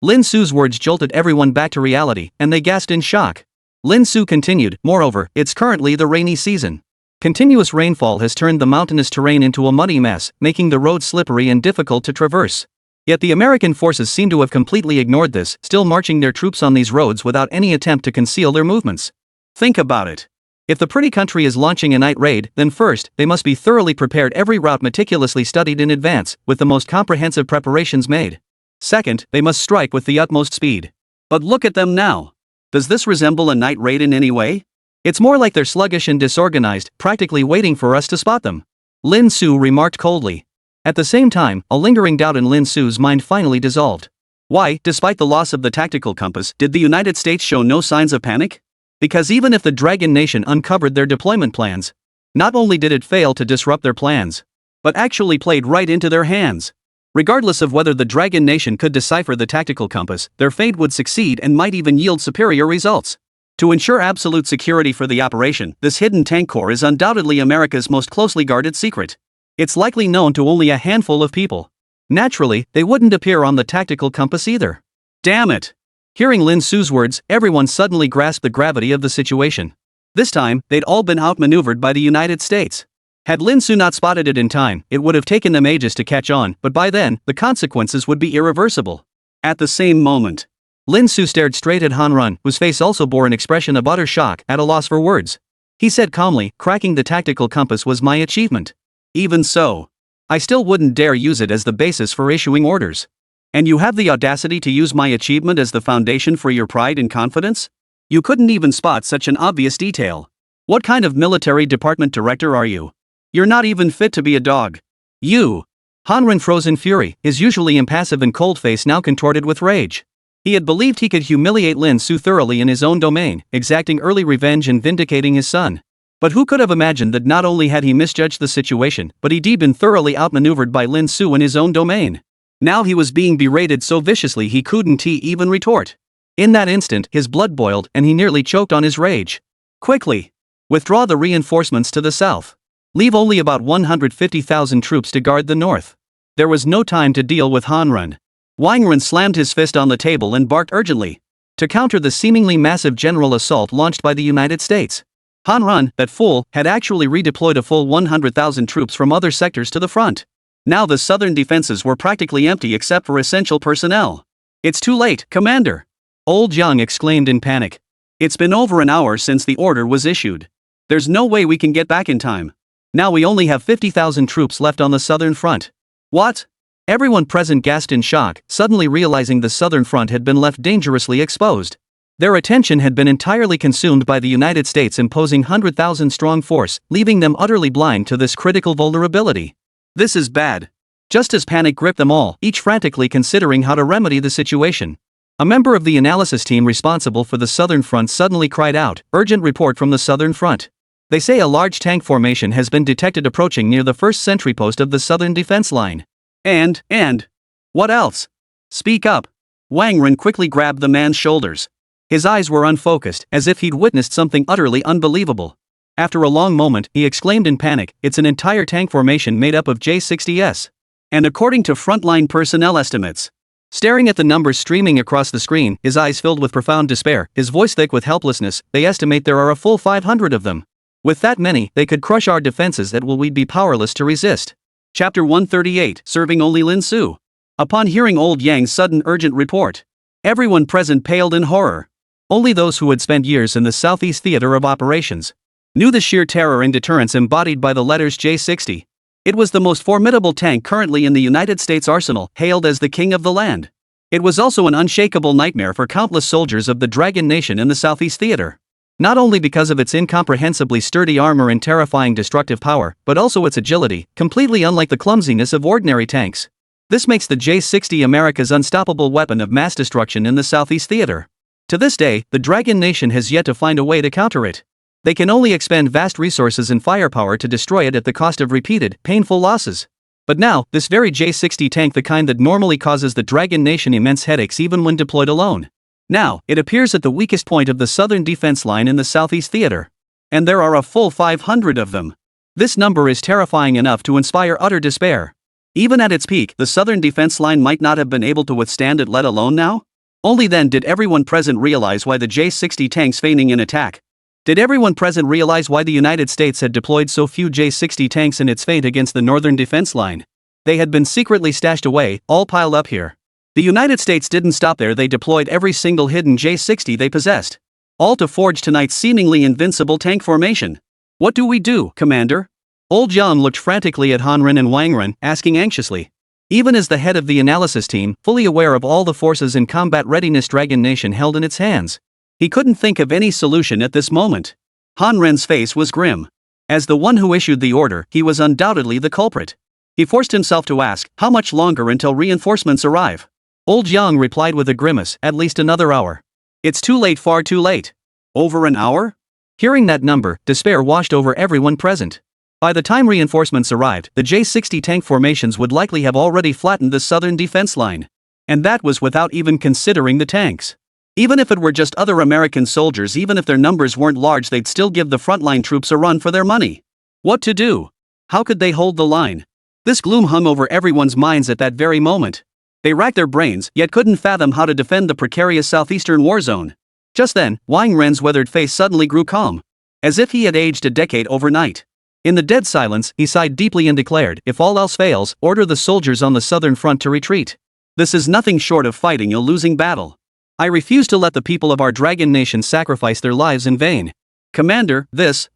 Lin Su's words jolted everyone back to reality, and they gasped in shock. Lin Su continued, "Moreover, it's currently the rainy season. Continuous rainfall has turned the mountainous terrain into a muddy mess, making the roads slippery and difficult to traverse. Yet the American forces seem to have completely ignored this, still marching their troops on these roads without any attempt to conceal their movements. Think about it. If the pretty country is launching a night raid, then first, they must be thoroughly prepared, every route meticulously studied in advance, with the most comprehensive preparations made. Second, they must strike with the utmost speed. But look at them now. Does this resemble a night raid in any way? It's more like they're sluggish and disorganized, practically waiting for us to spot them," Lin Su remarked coldly. At the same time, a lingering doubt in Lin Su's mind finally dissolved. Why, despite the loss of the tactical compass, did the United States show no signs of panic? Because even if the Dragon Nation uncovered their deployment plans, not only did it fail to disrupt their plans, but actually played right into their hands. Regardless of whether the Dragon Nation could decipher the tactical compass, their fate would succeed and might even yield superior results. To ensure absolute security for the operation, this hidden tank corps is undoubtedly America's most closely guarded secret. It's likely known to only a handful of people. Naturally, they wouldn't appear on the tactical compass either. Damn it! Hearing Lin Su's words, everyone suddenly grasped the gravity of the situation. This time, they'd all been outmaneuvered by the United States. Had Lin Su not spotted it in time, it would have taken them ages to catch on, but by then, the consequences would be irreversible. At the same moment, Lin Su stared straight at Han Run, whose face also bore an expression of utter shock, at a loss for words. He said calmly, "Cracking the tactical compass was my achievement. Even so, I still wouldn't dare use it as the basis for issuing orders. And you have the audacity to use my achievement as the foundation for your pride and confidence? You couldn't even spot such an obvious detail. What kind of military department director are you? You're not even fit to be a dog. You." Hanren froze in fury, his usually impassive and cold face now contorted with rage. He had believed he could humiliate Lin Su thoroughly in his own domain, exacting early revenge and vindicating his son. But who could have imagined that not only had he misjudged the situation, but he'd been thoroughly outmaneuvered by Lin Su in his own domain. Now he was being berated so viciously he couldn't even retort. In that instant, his blood boiled and he nearly choked on his rage. Quickly! Withdraw the reinforcements to the south. Leave only about 150,000 troops to guard the north. There was no time to deal with Hanrun. Wang Run slammed his fist on the table and barked urgently. To counter the seemingly massive general assault launched by the United States. Hanrun, that fool, had actually redeployed a full 100,000 troops from other sectors to the front. Now the southern defenses were practically empty except for essential personnel. "It's too late, Commander!" Old Young exclaimed in panic. "It's been over an hour since the order was issued. There's no way we can get back in time. Now we only have 50,000 troops left on the southern front." "What?" Everyone present gasped in shock, suddenly realizing the southern front had been left dangerously exposed. Their attention had been entirely consumed by the United States imposing 100,000-strong force, leaving them utterly blind to this critical vulnerability. This is bad. Just as panic gripped them all, each frantically considering how to remedy the situation. A member of the analysis team responsible for the southern front suddenly cried out, "Urgent report from the southern front. They say a large tank formation has been detected approaching near the first sentry post of the southern defense line." And, what else? Speak up. Wang Ren quickly grabbed the man's shoulders. His eyes were unfocused, as if he'd witnessed something utterly unbelievable. After a long moment, he exclaimed in panic, "It's an entire tank formation made up of J-60s. And according to frontline personnel estimates." Staring at the numbers streaming across the screen, his eyes filled with profound despair, his voice thick with helplessness, "They estimate there are a full 500 of them. With that many, they could crush our defenses that we'd be powerless to resist." Chapter 138, Serving Only Lin Su. Upon hearing Old Yang's sudden urgent report, everyone present paled in horror. Only those who had spent years in the Southeast Theater of Operations knew the sheer terror and deterrence embodied by the letters J-60. It was the most formidable tank currently in the United States arsenal, hailed as the king of the land. It was also an unshakable nightmare for countless soldiers of the Dragon Nation in the Southeast Theater. Not only because of its incomprehensibly sturdy armor and terrifying destructive power, but also its agility, completely unlike the clumsiness of ordinary tanks. This makes the J-60 America's unstoppable weapon of mass destruction in the Southeast Theater. To this day, the Dragon Nation has yet to find a way to counter it. They can only expend vast resources and firepower to destroy it at the cost of repeated, painful losses. But now, this very J-60 tank, the kind that normally causes the Dragon Nation immense headaches even when deployed alone. Now, it appears at the weakest point of the southern defense line in the Southeast Theater. And there are a full 500 of them. This number is terrifying enough to inspire utter despair. Even at its peak, the southern defense line might not have been able to withstand it, let alone now? Only then did everyone present realize why the J-60 tanks feigning an attack. Did everyone present realize why the United States had deployed so few J-60 tanks in its feint against the northern defense line? They had been secretly stashed away, all piled up here. The United States didn't stop there, they deployed every single hidden J-60 they possessed. All to forge tonight's seemingly invincible tank formation. "What do we do, Commander?" Old Yang looked frantically at Hanren and Wangren, asking anxiously. Even as the head of the analysis team, fully aware of all the forces and combat readiness Dragon Nation held in its hands, he couldn't think of any solution at this moment. Hanren's face was grim. As the one who issued the order, he was undoubtedly the culprit. He forced himself to ask, how much longer until reinforcements arrive? Old Yang replied with a grimace, at least another hour. It's too late, far too late. Over an hour? Hearing that number, despair washed over everyone present. By the time reinforcements arrived, the J-60 tank formations would likely have already flattened the southern defense line. And that was without even considering the tanks. Even if it were just other American soldiers, even if their numbers weren't large, they'd still give the frontline troops a run for their money. What to do? How could they hold the line? This gloom hung over everyone's minds at that very moment. They racked their brains, yet couldn't fathom how to defend the precarious southeastern war zone. Just then, Wang Ren's weathered face suddenly grew calm. As if he had aged a decade overnight. In the dead silence, he sighed deeply and declared, if all else fails, order the soldiers on the southern front to retreat. This is nothing short of fighting a losing battle. I refuse to let the people of our dragon nation sacrifice their lives in vain. Commander, this.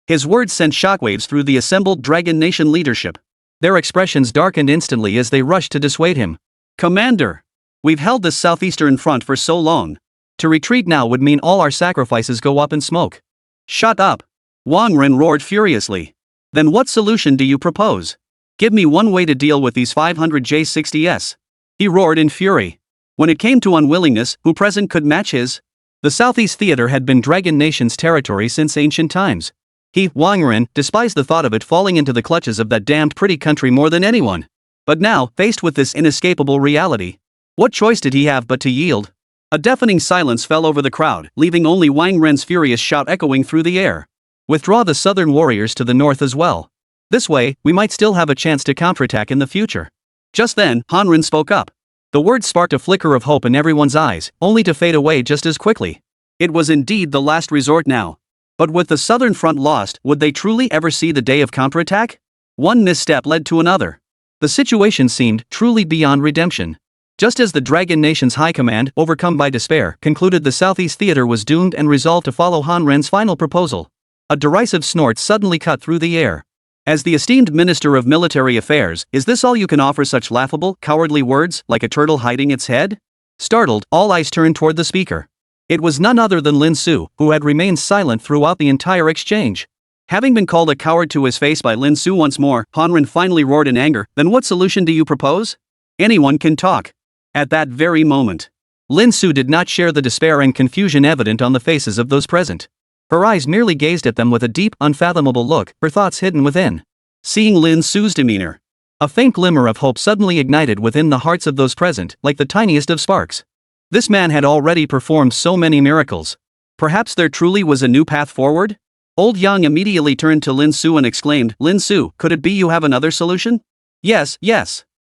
His words sent shockwaves through the assembled dragon nation leadership. Their expressions darkened instantly as they rushed to dissuade him. Commander! We've held this southeastern front for so long. To retreat now would mean all our sacrifices go up in smoke. Shut up! Wang Ren roared furiously. Then what solution do you propose? Give me one way to deal with these 500 J-60s. He roared in fury. When it came to unwillingness, who present could match his? The Southeast Theater had been Dragon Nation's territory since ancient times. He, Wang Ren, despised the thought of it falling into the clutches of that damned pretty country more than anyone. But now, faced with this inescapable reality, what choice did he have but to yield? A deafening silence fell over the crowd, leaving only Wang Ren's furious shout echoing through the air. Withdraw the southern warriors to the north as well. This way, we might still have a chance to counterattack in the future. Just then, Han Ren spoke up. The words sparked a flicker of hope in everyone's eyes, only to fade away just as quickly. It was indeed the last resort now. But with the southern front lost, would they truly ever see the day of counterattack? One misstep led to another. The situation seemed truly beyond redemption. Just as the Dragon Nation's high command, overcome by despair, concluded the Southeast Theater was doomed and resolved to follow Han Ren's final proposal, a derisive snort suddenly cut through the air. As the esteemed Minister of Military Affairs, is this all you can offer, such laughable, cowardly words, like a turtle hiding its head? Startled, all eyes turned toward the speaker. It was none other than Lin Su, who had remained silent throughout the entire exchange. Having been called a coward to his face by Lin Su once more, Han Ren finally roared in anger, then what solution do you propose? Anyone can talk. At that very moment, Lin Su did not share the despair and confusion evident on the faces of those present. Her eyes merely gazed at them with a deep, unfathomable look, her thoughts hidden within. Seeing Lin Su's demeanor, a faint glimmer of hope suddenly ignited within the hearts of those present, like the tiniest of sparks. This man had already performed so many miracles. Perhaps there truly was a new path forward? Old Yang immediately turned to Lin Su and exclaimed, Lin Su, could it be you have another solution? Yes.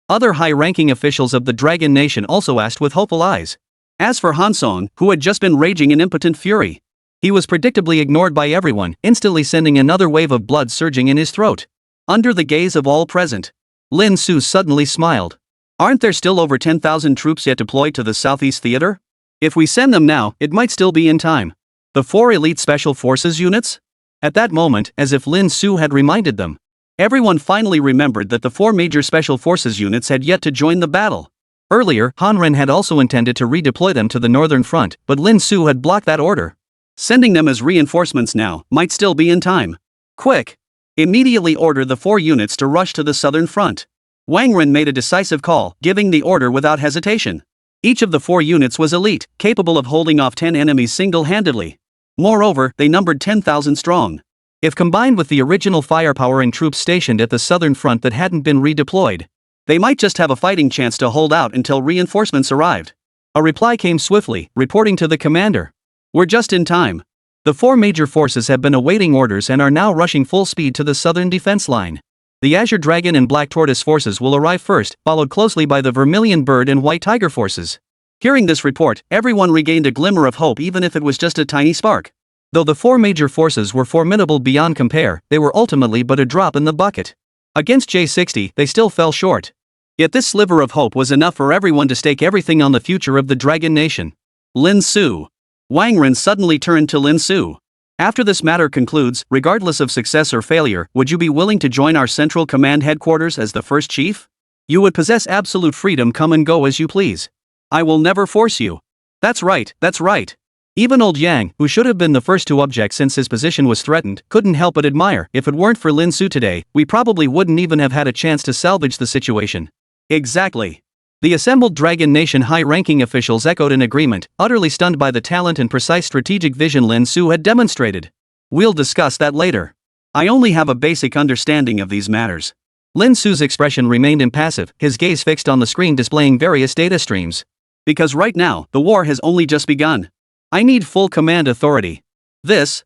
Other high-ranking officials of the Dragon Nation also asked with hopeful eyes. As for Han Song, who had just been raging in impotent fury, he was predictably ignored by everyone, instantly sending another wave of blood surging in his throat. Under the gaze of all present, Lin Su suddenly smiled. Aren't there still over 10,000 troops yet deployed to the Southeast Theater? If we send them now, it might still be in time. The 4 elite special forces units? At that moment, as if Lin Su had reminded them, everyone finally remembered that the 4 major special forces units had yet to join the battle. Earlier, Han Ren had also intended to redeploy them to the northern front, but Lin Su had blocked that order. Sending them as reinforcements now might still be in time. Quick! Immediately order the 4 units to rush to the southern front. Wang Ren made a decisive call, giving the order without hesitation. Each of the 4 units was elite, capable of holding off 10 enemies single-handedly. Moreover, they numbered 10,000 strong. If combined with the original firepower and troops stationed at the southern front that hadn't been redeployed, they might just have a fighting chance to hold out until reinforcements arrived. A reply came swiftly, reporting to the commander. We're just in time. The 4 major forces have been awaiting orders and are now rushing full speed to the southern defense line. The Azure Dragon and Black Tortoise forces will arrive first, followed closely by the Vermilion Bird and White Tiger forces. Hearing this report, everyone regained a glimmer of hope, even if it was just a tiny spark. Though the 4 major forces were formidable beyond compare, they were ultimately but a drop in the bucket. Against J-60, they still fell short. Yet this sliver of hope was enough for everyone to stake everything on the future of the Dragon Nation. Lin Su. Wang Ren suddenly turned to Lin Su. After this matter concludes, regardless of success or failure, would you be willing to join our Central Command headquarters as the first chief? You would possess absolute freedom, come and go as you please. I will never force you. That's right. Even old Yang, who should have been the first to object since his position was threatened, couldn't help but admire. If it weren't for Lin Su today, we probably wouldn't even have had a chance to salvage the situation. Exactly. The assembled Dragon Nation high-ranking officials echoed in agreement, utterly stunned by the talent and precise strategic vision Lin Su had demonstrated. We'll discuss that later. I only have a basic understanding of these matters. Lin Su's expression remained impassive, his gaze fixed on the screen displaying various data streams. Because right now, the war has only just begun. I need full command authority. This.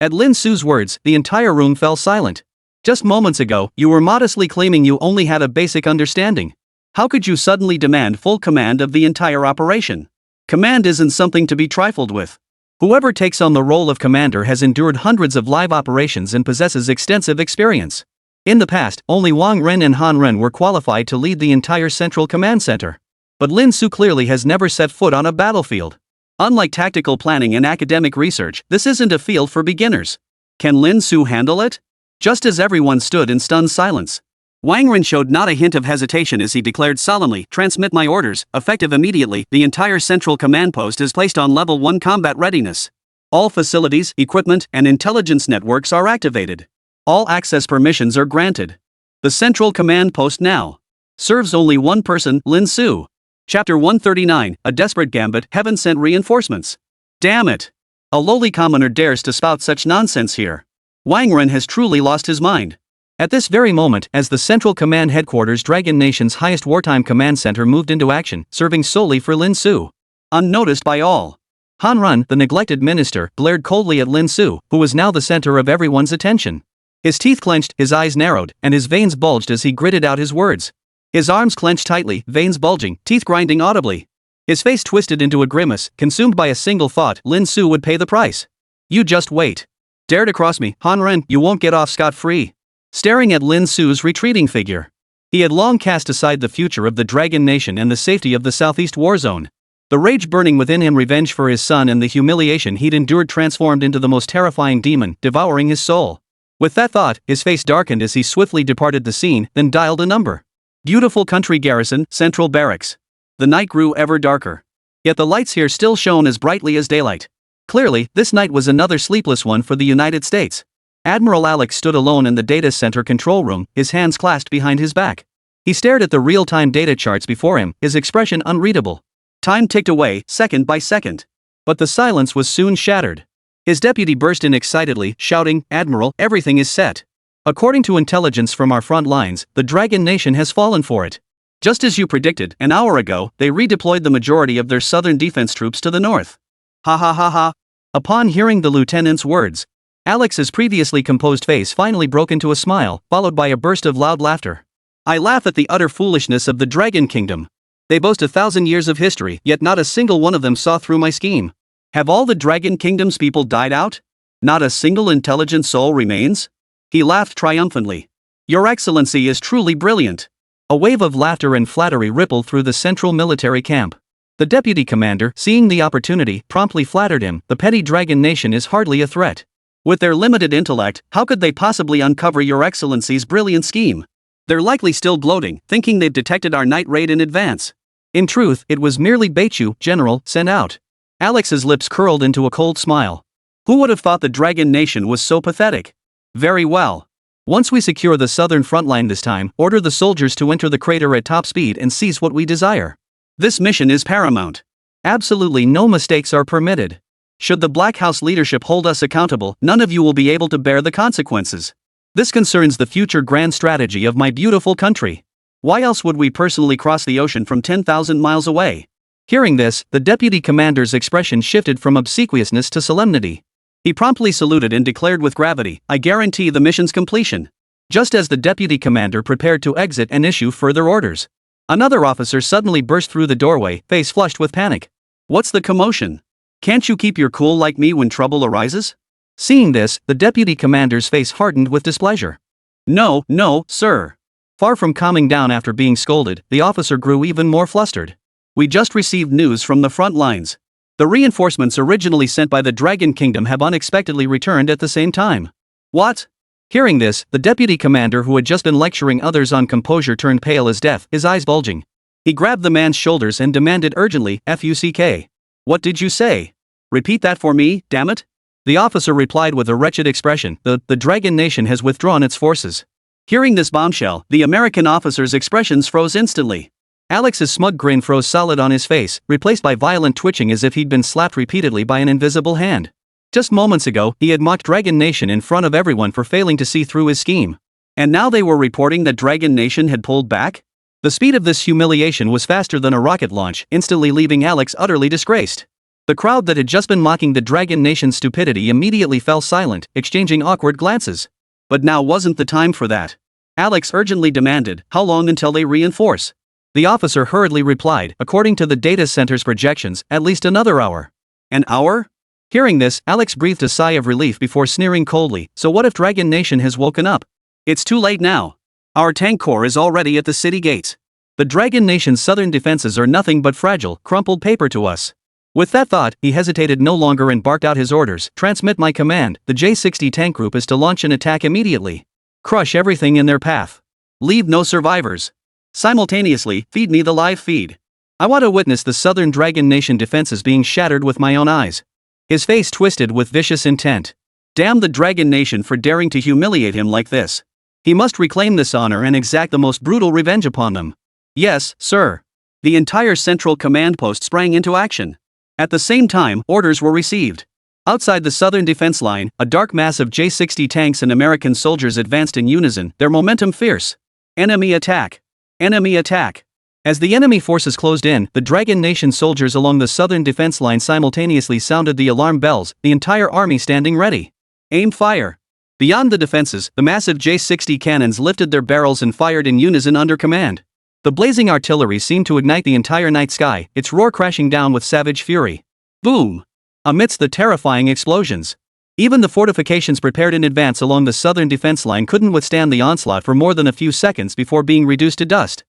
At Lin Su's words, the entire room fell silent. Just moments ago, you were modestly claiming you only had a basic understanding. How could you suddenly demand full command of the entire operation? Command isn't something to be trifled with. Whoever takes on the role of commander has endured hundreds of live operations and possesses extensive experience. In the past, only Wang Ren and Han Ren were qualified to lead the entire central command center. But Lin Su clearly has never set foot on a battlefield. Unlike tactical planning and academic research, this isn't a field for beginners. Can Lin Su handle it? Just as everyone stood in stunned silence, Wang Ren showed not a hint of hesitation as he declared solemnly, "Transmit my orders, effective immediately. The entire central command post is placed on level 1 combat readiness. All facilities, equipment, and intelligence networks are activated. All access permissions are granted. The central command post now serves only one person, Lin Su." Chapter 139, A Desperate Gambit, Heaven Sent Reinforcements. Damn it! A lowly commoner dares to spout such nonsense here. Wang Ren has truly lost his mind. At this very moment, as the Central Command Headquarters Dragon Nation's highest wartime command center moved into action, serving solely for Lin Su. Unnoticed by all, Han Ren, the neglected minister, glared coldly at Lin Su, who was now the center of everyone's attention. His teeth clenched, his eyes narrowed, and his veins bulged as he gritted out his words. His arms clenched tightly, veins bulging, teeth grinding audibly. His face twisted into a grimace, consumed by a single thought: Lin Su would pay the price. You just wait. Dare to cross me, Han Ren, you won't get off scot-free. Staring at Lin Su's retreating figure, he had long cast aside the future of the Dragon Nation and the safety of the Southeast War Zone. The rage burning within him, revenge for his son and the humiliation he'd endured, transformed into the most terrifying demon, devouring his soul. With that thought, his face darkened as he swiftly departed the scene, then dialed a number. Beautiful country garrison, Central Barracks. The night grew ever darker. Yet the lights here still shone as brightly as daylight. Clearly, this night was another sleepless one for the United States. Admiral Alex stood alone in the data center control room, his hands clasped behind his back. He stared at the real-time data charts before him, his expression unreadable. Time ticked away, second by second. But the silence was soon shattered. His deputy burst in excitedly, shouting, "Admiral, everything is set. According to intelligence from our front lines, the Dragon Nation has fallen for it. Just as you predicted, an hour ago, they redeployed the majority of their southern defense troops to the north." Ha ha ha ha. Upon hearing the lieutenant's words, Alex's previously composed face finally broke into a smile, followed by a burst of loud laughter. "I laugh at the utter foolishness of the Dragon Kingdom. They boast 1,000 years of history, yet not a single one of them saw through my scheme. Have all the Dragon Kingdom's people died out? Not a single intelligent soul remains?" He laughed triumphantly. "Your Excellency is truly brilliant." A wave of laughter and flattery rippled through the central military camp. The deputy commander, seeing the opportunity, promptly flattered him. "The petty Dragon Nation is hardly a threat. With their limited intellect, how could they possibly uncover Your Excellency's brilliant scheme? They're likely still gloating, thinking they've detected our night raid in advance. In truth, it was merely bait you, General, sent out." Alex's lips curled into a cold smile. Who would have thought the Dragon Nation was so pathetic? "Very well. Once we secure the southern front line this time, order the soldiers to enter the crater at top speed and seize what we desire. This mission is paramount. Absolutely no mistakes are permitted. Should the Black House leadership hold us accountable, none of you will be able to bear the consequences. This concerns the future grand strategy of my beautiful country. Why else would we personally cross the ocean from 10,000 miles away?" Hearing this, the deputy commander's expression shifted from obsequiousness to solemnity. He promptly saluted and declared with gravity, "I guarantee the mission's completion." Just as the deputy commander prepared to exit and issue further orders, another officer suddenly burst through the doorway, face flushed with panic. "What's the commotion? Can't you keep your cool like me when trouble arises?" Seeing this, the deputy commander's face hardened with displeasure. No, sir." Far from calming down after being scolded, the officer grew even more flustered. "We just received news from the front lines. The reinforcements originally sent by the Dragon Kingdom have unexpectedly returned at the same time." "What?" Hearing this, the deputy commander, who had just been lecturing others on composure, turned pale as death, his eyes bulging. He grabbed the man's shoulders and demanded urgently, "Fuck. What did you say? Repeat that for me, damn it." The officer replied with a wretched expression, The Dragon Nation has withdrawn its forces." Hearing this bombshell, the American officer's expressions froze instantly. Alex's smug grin froze solid on his face, replaced by violent twitching as if he'd been slapped repeatedly by an invisible hand. Just moments ago, he had mocked Dragon Nation in front of everyone for failing to see through his scheme. And now they were reporting that Dragon Nation had pulled back? The speed of this humiliation was faster than a rocket launch, instantly leaving Alex utterly disgraced. The crowd that had just been mocking the Dragon Nation's stupidity immediately fell silent, exchanging awkward glances. But now wasn't the time for that. Alex urgently demanded, "How long until they reinforce?" The officer hurriedly replied, "According to the data center's projections, at least another hour." An hour? Hearing this, Alex breathed a sigh of relief before sneering coldly, "So what if Dragon Nation has woken up?" "It's too late now. Our tank corps is already at the city gates. The Dragon Nation's southern defenses are nothing but fragile, crumpled paper to us." With that thought, he hesitated no longer and barked out his orders, "Transmit my command, the J-60 tank group is to launch an attack immediately. Crush everything in their path. Leave no survivors. Simultaneously, feed me the live feed. I want to witness the southern Dragon Nation defenses being shattered with my own eyes." His face twisted with vicious intent. Damn the Dragon Nation for daring to humiliate him like this. He must reclaim this honor and exact the most brutal revenge upon them. "Yes, sir." The entire Central Command post sprang into action. At the same time, orders were received. Outside the southern defense line, a dark mass of J-60 tanks and American soldiers advanced in unison, their momentum fierce. Enemy attack! Enemy attack! As the enemy forces closed in, the Dragon Nation soldiers along the southern defense line simultaneously sounded the alarm bells, the entire army standing ready. Aim fire! Beyond the defenses, the massive J-60 cannons lifted their barrels and fired in unison under command. The blazing artillery seemed to ignite the entire night sky, its roar crashing down with savage fury. Boom! Amidst the terrifying explosions, even the fortifications prepared in advance along the southern defense line couldn't withstand the onslaught for more than a few seconds before being reduced to dust.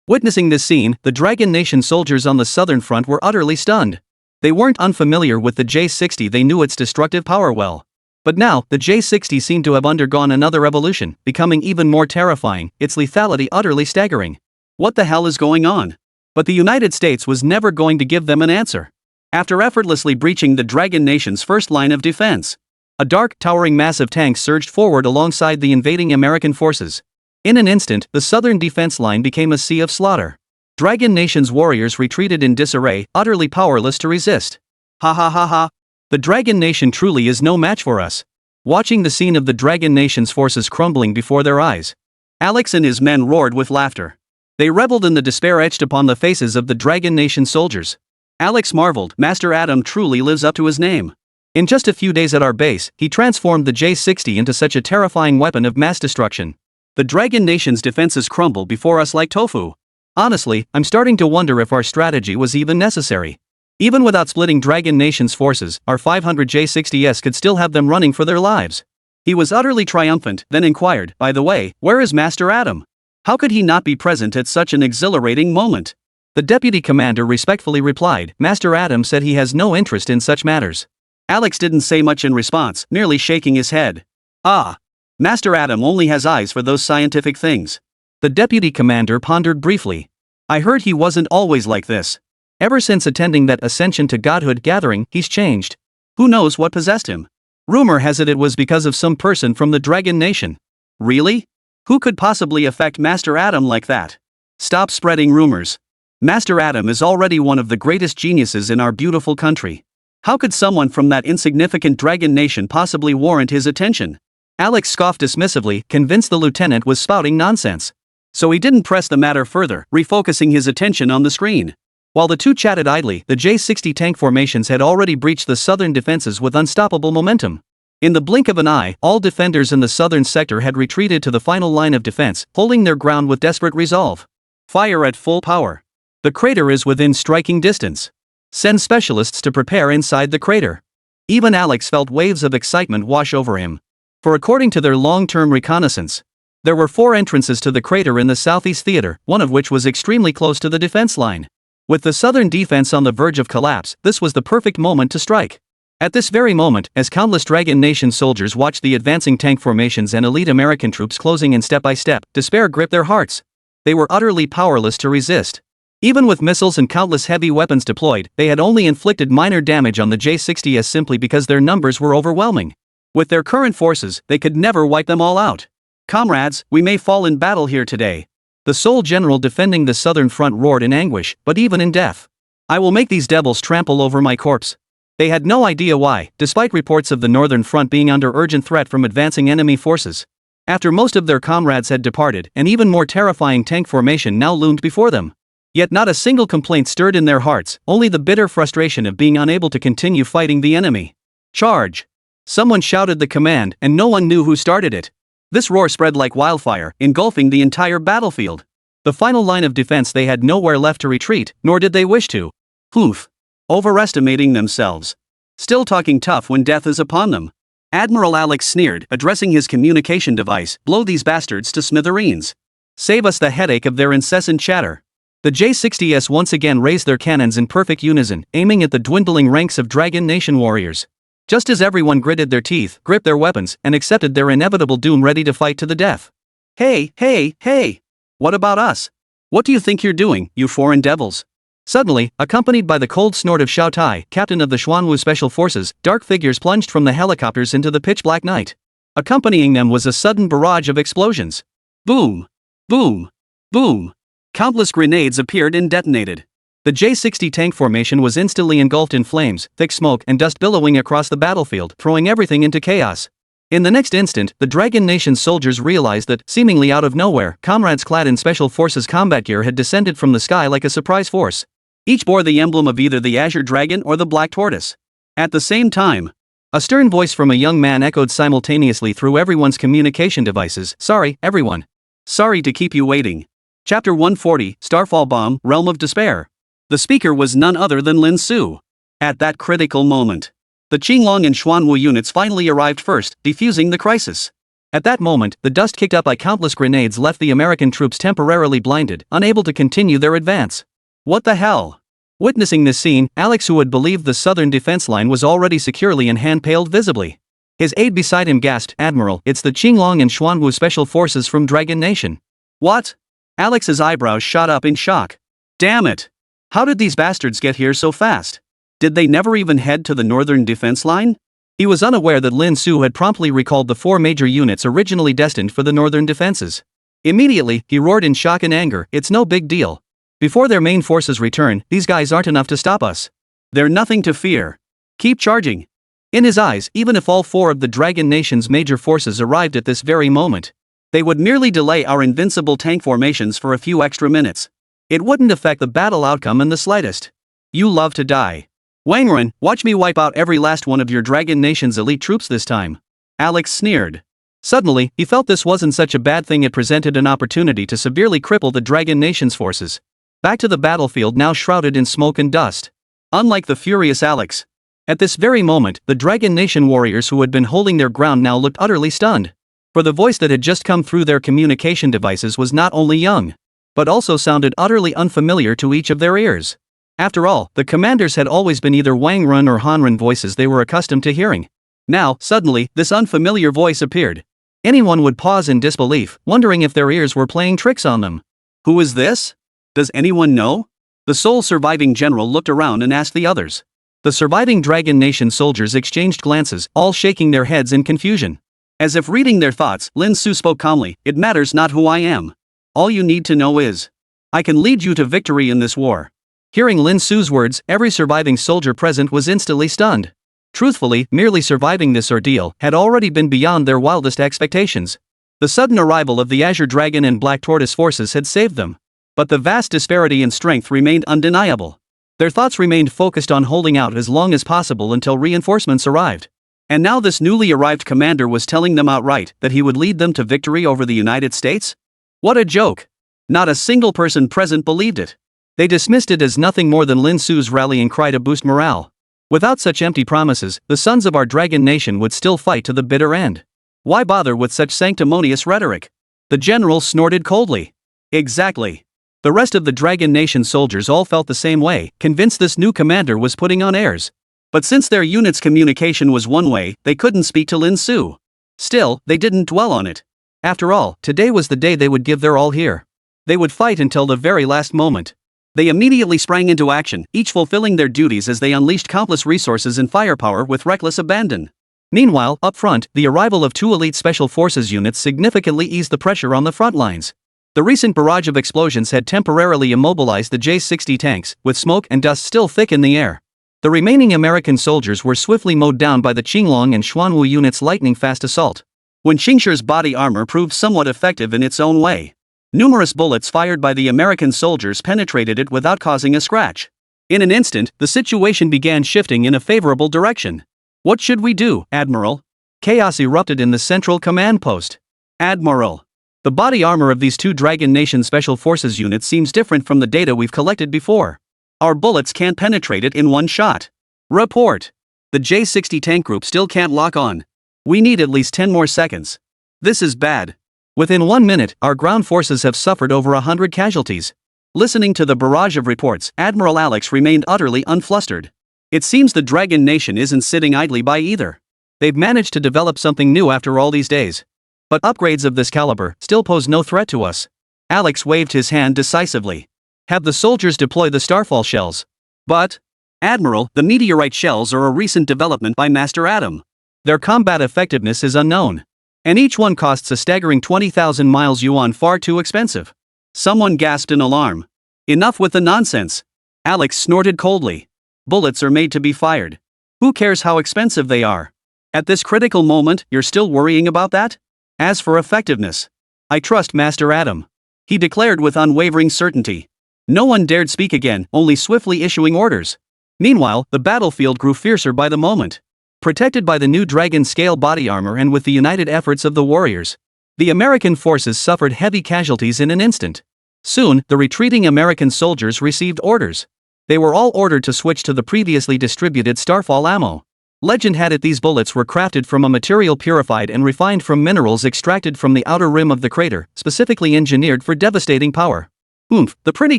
Witnessing this scene, the Dragon Nation soldiers on the southern front were utterly stunned. They weren't unfamiliar with the J-60, they knew its destructive power well. But now, the J-60 seemed to have undergone another evolution, becoming even more terrifying, its lethality utterly staggering. What the hell is going on? But the United States was never going to give them an answer. After effortlessly breaching the Dragon Nation's first line of defense, a dark, towering mass of tanks surged forward alongside the invading American forces. In an instant, the southern defense line became a sea of slaughter. Dragon Nation's warriors retreated in disarray, utterly powerless to resist. Ha ha ha ha! The Dragon Nation truly is no match for us. Watching the scene of the Dragon Nation's forces crumbling before their eyes, Alex and his men roared with laughter. They reveled in the despair etched upon the faces of the Dragon Nation soldiers. Alex marveled, Master Adam truly lives up to his name. In just a few days at our base, he transformed the J-60 into such a terrifying weapon of mass destruction. The Dragon Nation's defenses crumble before us like tofu. Honestly, I'm starting to wonder if our strategy was even necessary. Even without splitting Dragon Nation's forces, our 500 J-60s could still have them running for their lives. He was utterly triumphant, then inquired, "By the way, where is Master Adam? How could he not be present at such an exhilarating moment?" The deputy commander respectfully replied, "Master Adam said he has no interest in such matters." Alex didn't say much in response, merely shaking his head. "Ah. Master Adam only has eyes for those scientific things." The deputy commander pondered briefly. "I heard he wasn't always like this. Ever since attending that Ascension to Godhood gathering, he's changed. Who knows what possessed him? Rumor has it was because of some person from the Dragon Nation." "Really? Who could possibly affect Master Adam like that?" "Stop spreading rumors. Master Adam is already one of the greatest geniuses in our beautiful country. How could someone from that insignificant Dragon Nation possibly warrant his attention?" Alex scoffed dismissively, convinced the lieutenant was spouting nonsense. So he didn't press the matter further, refocusing his attention on the screen. While the two chatted idly, the J-60 tank formations had already breached the southern defenses with unstoppable momentum. In the blink of an eye, all defenders in the southern sector had retreated to the final line of defense, holding their ground with desperate resolve. Fire at full power. The crater is within striking distance. Send specialists to prepare inside the crater. Even Alex felt waves of excitement wash over him. For according to their long-term reconnaissance, there were 4 entrances to the crater in the southeast theater, one of which was extremely close to the defense line. With the southern defense on the verge of collapse, this was the perfect moment to strike. At this very moment, as countless Dragon Nation soldiers watched the advancing tank formations and elite American troops closing in step by step, despair gripped their hearts. They were utterly powerless to resist. Even with missiles and countless heavy weapons deployed, they had only inflicted minor damage on the J-60s simply because their numbers were overwhelming. With their current forces, they could never wipe them all out. "Comrades, we may fall in battle here today. The sole general defending the southern front roared in anguish, but even in death. "I will make these devils trample over my corpse." They had no idea why, despite reports of the northern front being under urgent threat from advancing enemy forces. After most of their comrades had departed, an even more terrifying tank formation now loomed before them. Yet not a single complaint stirred in their hearts, only the bitter frustration of being unable to continue fighting the enemy. "Charge!" Someone shouted the command, and no one knew who started it. This roar spread like wildfire, engulfing the entire battlefield. The final line of defense, they had nowhere left to retreat, nor did they wish to. Oof. Overestimating themselves. Still talking tough when death is upon them. Admiral Alex sneered, addressing his communication device, "Blow these bastards to smithereens. Save us the headache of their incessant chatter." The J-60s once again raised their cannons in perfect unison, aiming at the dwindling ranks of Dragon Nation warriors. Just as everyone gritted their teeth, gripped their weapons, and accepted their inevitable doom, ready to fight to the death. "Hey, hey, hey! What about us? What do you think you're doing, you foreign devils?" Suddenly, accompanied by the cold snort of Xiao Tai, captain of the Xuanwu Special Forces, dark figures plunged from the helicopters into the pitch-black night. Accompanying them was a sudden barrage of explosions. Boom! Boom! Boom! Countless grenades appeared and detonated. The J-60 tank formation was instantly engulfed in flames, thick smoke and dust billowing across the battlefield, throwing everything into chaos. In the next instant, the Dragon Nation soldiers realized that, seemingly out of nowhere, comrades clad in Special Forces combat gear had descended from the sky like a surprise force. Each bore the emblem of either the Azure Dragon or the Black Tortoise. At the same time, a stern voice from a young man echoed simultaneously through everyone's communication devices. "Sorry, everyone. Sorry to keep you waiting." Chapter 140, Starfall Bomb, Realm of Despair. The speaker was none other than Lin Su. At that critical moment, the Qinglong and Xuanwu units finally arrived first, defusing the crisis. At that moment, the dust kicked up by countless grenades left the American troops temporarily blinded, unable to continue their advance. What the hell? Witnessing this scene, Alex, who had believed the southern defense line was already securely in hand, paled visibly. His aide beside him gasped, "Admiral, it's the Qinglong and Xuanwu Special Forces from Dragon Nation." "What?" Alex's eyebrows shot up in shock. "Damn it! How did these bastards get here so fast? Did they never even head to the northern defense line?" He was unaware that Lin Su had promptly recalled the 4 major units originally destined for the northern defenses. Immediately, he roared in shock and anger, "It's no big deal. Before their main forces return, these guys aren't enough to stop us. They're nothing to fear. Keep charging." In his eyes, even if all 4 of the Dragon Nation's major forces arrived at this very moment, they would merely delay our invincible tank formations for a few extra minutes. It wouldn't affect the battle outcome in the slightest. "You love to die. Wangren, watch me wipe out every last one of your Dragon Nation's elite troops this time." Alex sneered. Suddenly, he felt this wasn't such a bad thing. It presented an opportunity to severely cripple the Dragon Nation's forces. Back to the battlefield, now shrouded in smoke and dust. Unlike the furious Alex. At this very moment, the Dragon Nation warriors who had been holding their ground now looked utterly stunned. For the voice that had just come through their communication devices was not only young, but also sounded utterly unfamiliar to each of their ears. After all, the commanders had always been either Wang Run or Han Run voices they were accustomed to hearing. Now, suddenly, this unfamiliar voice appeared. Anyone would pause in disbelief, wondering if their ears were playing tricks on them. "Who is this? Does anyone know?" The sole surviving general looked around and asked the others. The surviving Dragon Nation soldiers exchanged glances, all shaking their heads in confusion. As if reading their thoughts, Lin Su spoke calmly, "It matters not who I am. All you need to know is, I can lead you to victory in this war." Hearing Lin Su's words, every surviving soldier present was instantly stunned. Truthfully, merely surviving this ordeal had already been beyond their wildest expectations. The sudden arrival of the Azure Dragon and Black Tortoise forces had saved them. But the vast disparity in strength remained undeniable. Their thoughts remained focused on holding out as long as possible until reinforcements arrived. And now this newly arrived commander was telling them outright that he would lead them to victory over the United States? What a joke! Not a single person present believed it. They dismissed it as nothing more than Lin Su's rallying cry to boost morale. Without such empty promises, the sons of our Dragon Nation would still fight to the bitter end. Why bother with such sanctimonious rhetoric? The general snorted coldly. Exactly. The rest of the Dragon Nation soldiers all felt the same way, convinced this new commander was putting on airs. But since their unit's communication was one way, they couldn't speak to Lin Su. Still, they didn't dwell on it. After all, today was the day they would give their all here. They would fight until the very last moment. They immediately sprang into action, each fulfilling their duties as they unleashed countless resources and firepower with reckless abandon. Meanwhile, up front, the arrival of 2 elite Special Forces units significantly eased the pressure on the front lines. The recent barrage of explosions had temporarily immobilized the J-60 tanks, with smoke and dust still thick in the air. The remaining American soldiers were swiftly mowed down by the Qinglong and Xuanwu units' lightning-fast assault. When Qingshi's body armor proved somewhat effective in its own way, numerous bullets fired by the American soldiers penetrated it without causing a scratch. In an instant, the situation began shifting in a favorable direction. "What should we do, Admiral?" Chaos erupted in the central command post. "Admiral, the body armor of these two Dragon Nation Special Forces units seems different from the data we've collected before. Our bullets can't penetrate it in one shot." "Report. The J-60 tank group still can't lock on. We need at least 10 more seconds. This is bad. Within 1 minute, our ground forces have suffered over 100 casualties." Listening to the barrage of reports, Admiral Alex remained utterly unflustered. It seems the Dragon Nation isn't sitting idly by either. They've managed to develop something new after all these days. But upgrades of this caliber still pose no threat to us. Alex waved his hand decisively. "Have the soldiers deploy the Starfall shells." "But, Admiral, the meteorite shells are a recent development by Master Adam. Their combat effectiveness is unknown. And each one costs a staggering 20,000 miles yuan, far too expensive." Someone gasped in alarm. "Enough with the nonsense." Alex snorted coldly. "Bullets are made to be fired. Who cares how expensive they are? At this critical moment, you're still worrying about that? As for effectiveness, I trust Master Adam," he declared with unwavering certainty. No one dared speak again, only swiftly issuing orders. Meanwhile, the battlefield grew fiercer by the moment. Protected by the new Dragon scale body armor and with the united efforts of the warriors, the American forces suffered heavy casualties in an instant. Soon, the retreating American soldiers received orders. They were all ordered to switch to the previously distributed Starfall ammo. Legend had it these bullets were crafted from a material purified and refined from minerals extracted from the outer rim of the crater, specifically engineered for devastating power. Oomph, the pretty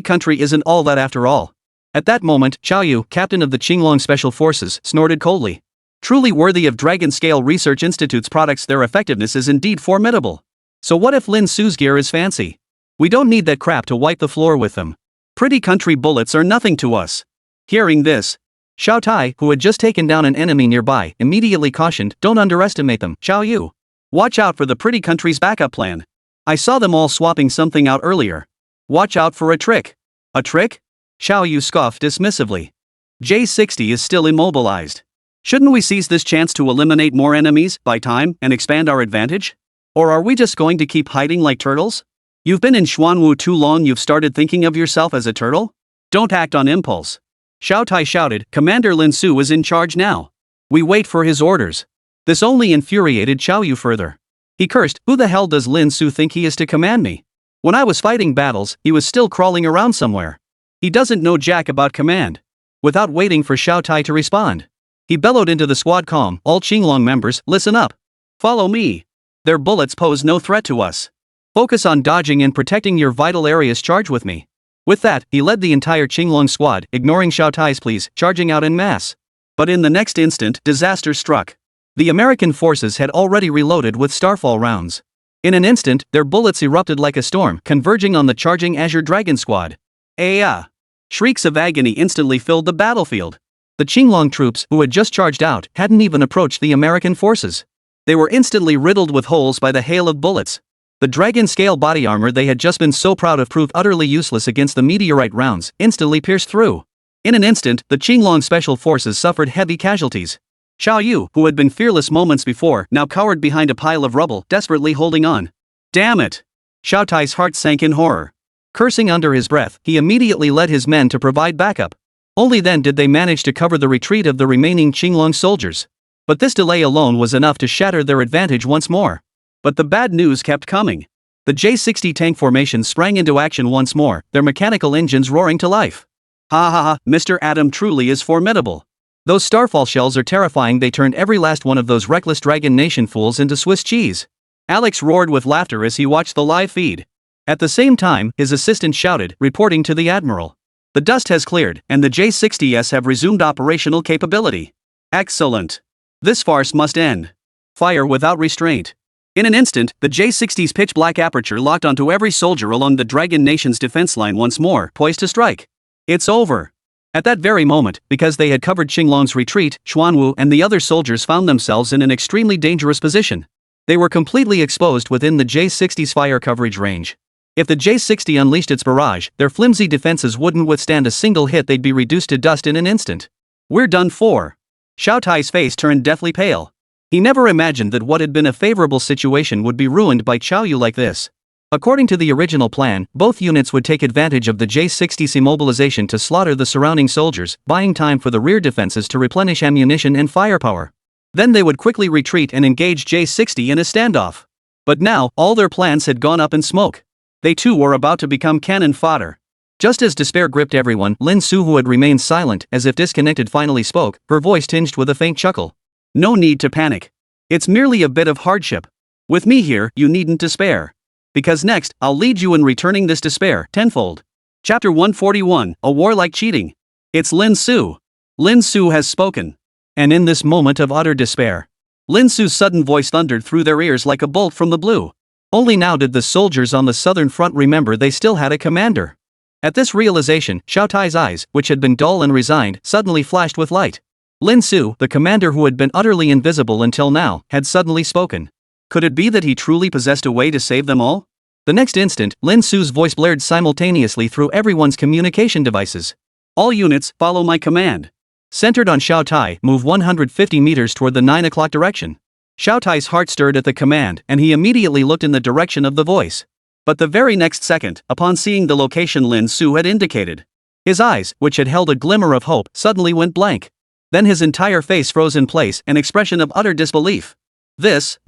country isn't all that after all. At that moment, Xiao Yu, captain of the Qinglong Special Forces, snorted coldly. Truly worthy of Dragon Scale Research Institute's products, their effectiveness is indeed formidable. So what if Lin Su's gear is fancy? We don't need that crap to wipe the floor with them. Pretty country bullets are nothing to us. Hearing this, Xiao Tai, who had just taken down an enemy nearby, immediately cautioned, "Don't underestimate them, Xiao Yu. Watch out for the pretty country's backup plan. I saw them all swapping something out earlier. Watch out for a trick." "A trick?" Xiao Yu scoffed dismissively. "J-60 is still immobilized. Shouldn't we seize this chance to eliminate more enemies, buy time, and expand our advantage? Or are we just going to keep hiding like turtles? You've been in Xuanwu too long, you've started thinking of yourself as a turtle? Don't act on impulse." Xiao Tai shouted. Commander Lin Su is in charge now. We wait for his orders. This only infuriated Xiao Yu further. He cursed, "Who the hell does Lin Su think he is to command me? When I was fighting battles, he was still crawling around somewhere. He doesn't know jack about command." Without waiting for Xiao Tai to respond, he bellowed into the squad calm, "All Qinglong members, listen up. Follow me. Their bullets pose no threat to us. Focus on dodging and protecting your vital areas, charge with me." With that, he led the entire Qinglong squad, ignoring Xiao Tai's pleas, charging out en masse. But in the next instant, disaster struck. The American forces had already reloaded with Starfall rounds. In an instant, their bullets erupted like a storm, converging on the charging Azure Dragon squad. "Aya!" Shrieks of agony instantly filled the battlefield. The Qinglong troops, who had just charged out, hadn't even approached the American forces. They were instantly riddled with holes by the hail of bullets. The Dragon scale body armor they had just been so proud of proved utterly useless against the meteorite rounds, instantly pierced through. In an instant, the Qinglong Special Forces suffered heavy casualties. Xiao Yu, who had been fearless moments before, now cowered behind a pile of rubble, desperately holding on. "Damn it!" Xiao Tai's heart sank in horror. Cursing under his breath, he immediately led his men to provide backup. Only then did they manage to cover the retreat of the remaining Qinglong soldiers. But this delay alone was enough to shatter their advantage once more. But the bad news kept coming. The J-60 tank formation sprang into action once more, their mechanical engines roaring to life. "Ha ha ha, Mr. Adam truly is formidable. Those Starfall shells are terrifying, they turned every last one of those reckless Dragon Nation fools into Swiss cheese." Alex roared with laughter as he watched the live feed. At the same time, his assistant shouted, reporting to the Admiral. "The dust has cleared, and the J-60s have resumed operational capability. Excellent. This farce must end. Fire without restraint." In an instant, the J-60's pitch-black aperture locked onto every soldier along the Dragon Nation's defense line once more, poised to strike. "It's over." At that very moment, because they had covered Qinglong's retreat, Xuanwu and the other soldiers found themselves in an extremely dangerous position. They were completely exposed within the J-60's fire coverage range. If the J-60 unleashed its barrage, their flimsy defenses wouldn't withstand a single hit. They'd be reduced to dust in an instant. We're done for. Xiao Tai's face turned deathly pale. He never imagined that what had been a favorable situation would be ruined by Qiao Yu like this. According to the original plan, both units would take advantage of the J-60's immobilization to slaughter the surrounding soldiers, buying time for the rear defenses to replenish ammunition and firepower. Then they would quickly retreat and engage J-60 in a standoff. But now, all their plans had gone up in smoke. They too were about to become cannon fodder. Just as despair gripped everyone, Lin Su, who had remained silent as if disconnected, finally spoke, her voice tinged with a faint chuckle. No need to panic. It's merely a bit of hardship. With me here, you needn't despair. Because next, I'll lead you in returning this despair tenfold. Chapter 141, A War Like Cheating. It's Lin Su. Lin Su has spoken. And in this moment of utter despair, Lin Su's sudden voice thundered through their ears like a bolt from the blue. Only now did the soldiers on the southern front remember they still had a commander. At this realization, Xiao Tai's eyes, which had been dull and resigned, suddenly flashed with light. Lin Su, the commander who had been utterly invisible until now, had suddenly spoken. Could it be that he truly possessed a way to save them all? The next instant, Lin Su's voice blared simultaneously through everyone's communication devices. All units, follow my command. Centered on Xiao Tai, move 150 meters toward the 9 o'clock direction. Xiao Tai's heart stirred at the command, and he immediately looked in the direction of the voice. But the very next second, upon seeing the location Lin Su had indicated, his eyes, which had held a glimmer of hope, suddenly went blank. Then his entire face froze in place, an expression of utter disbelief. This.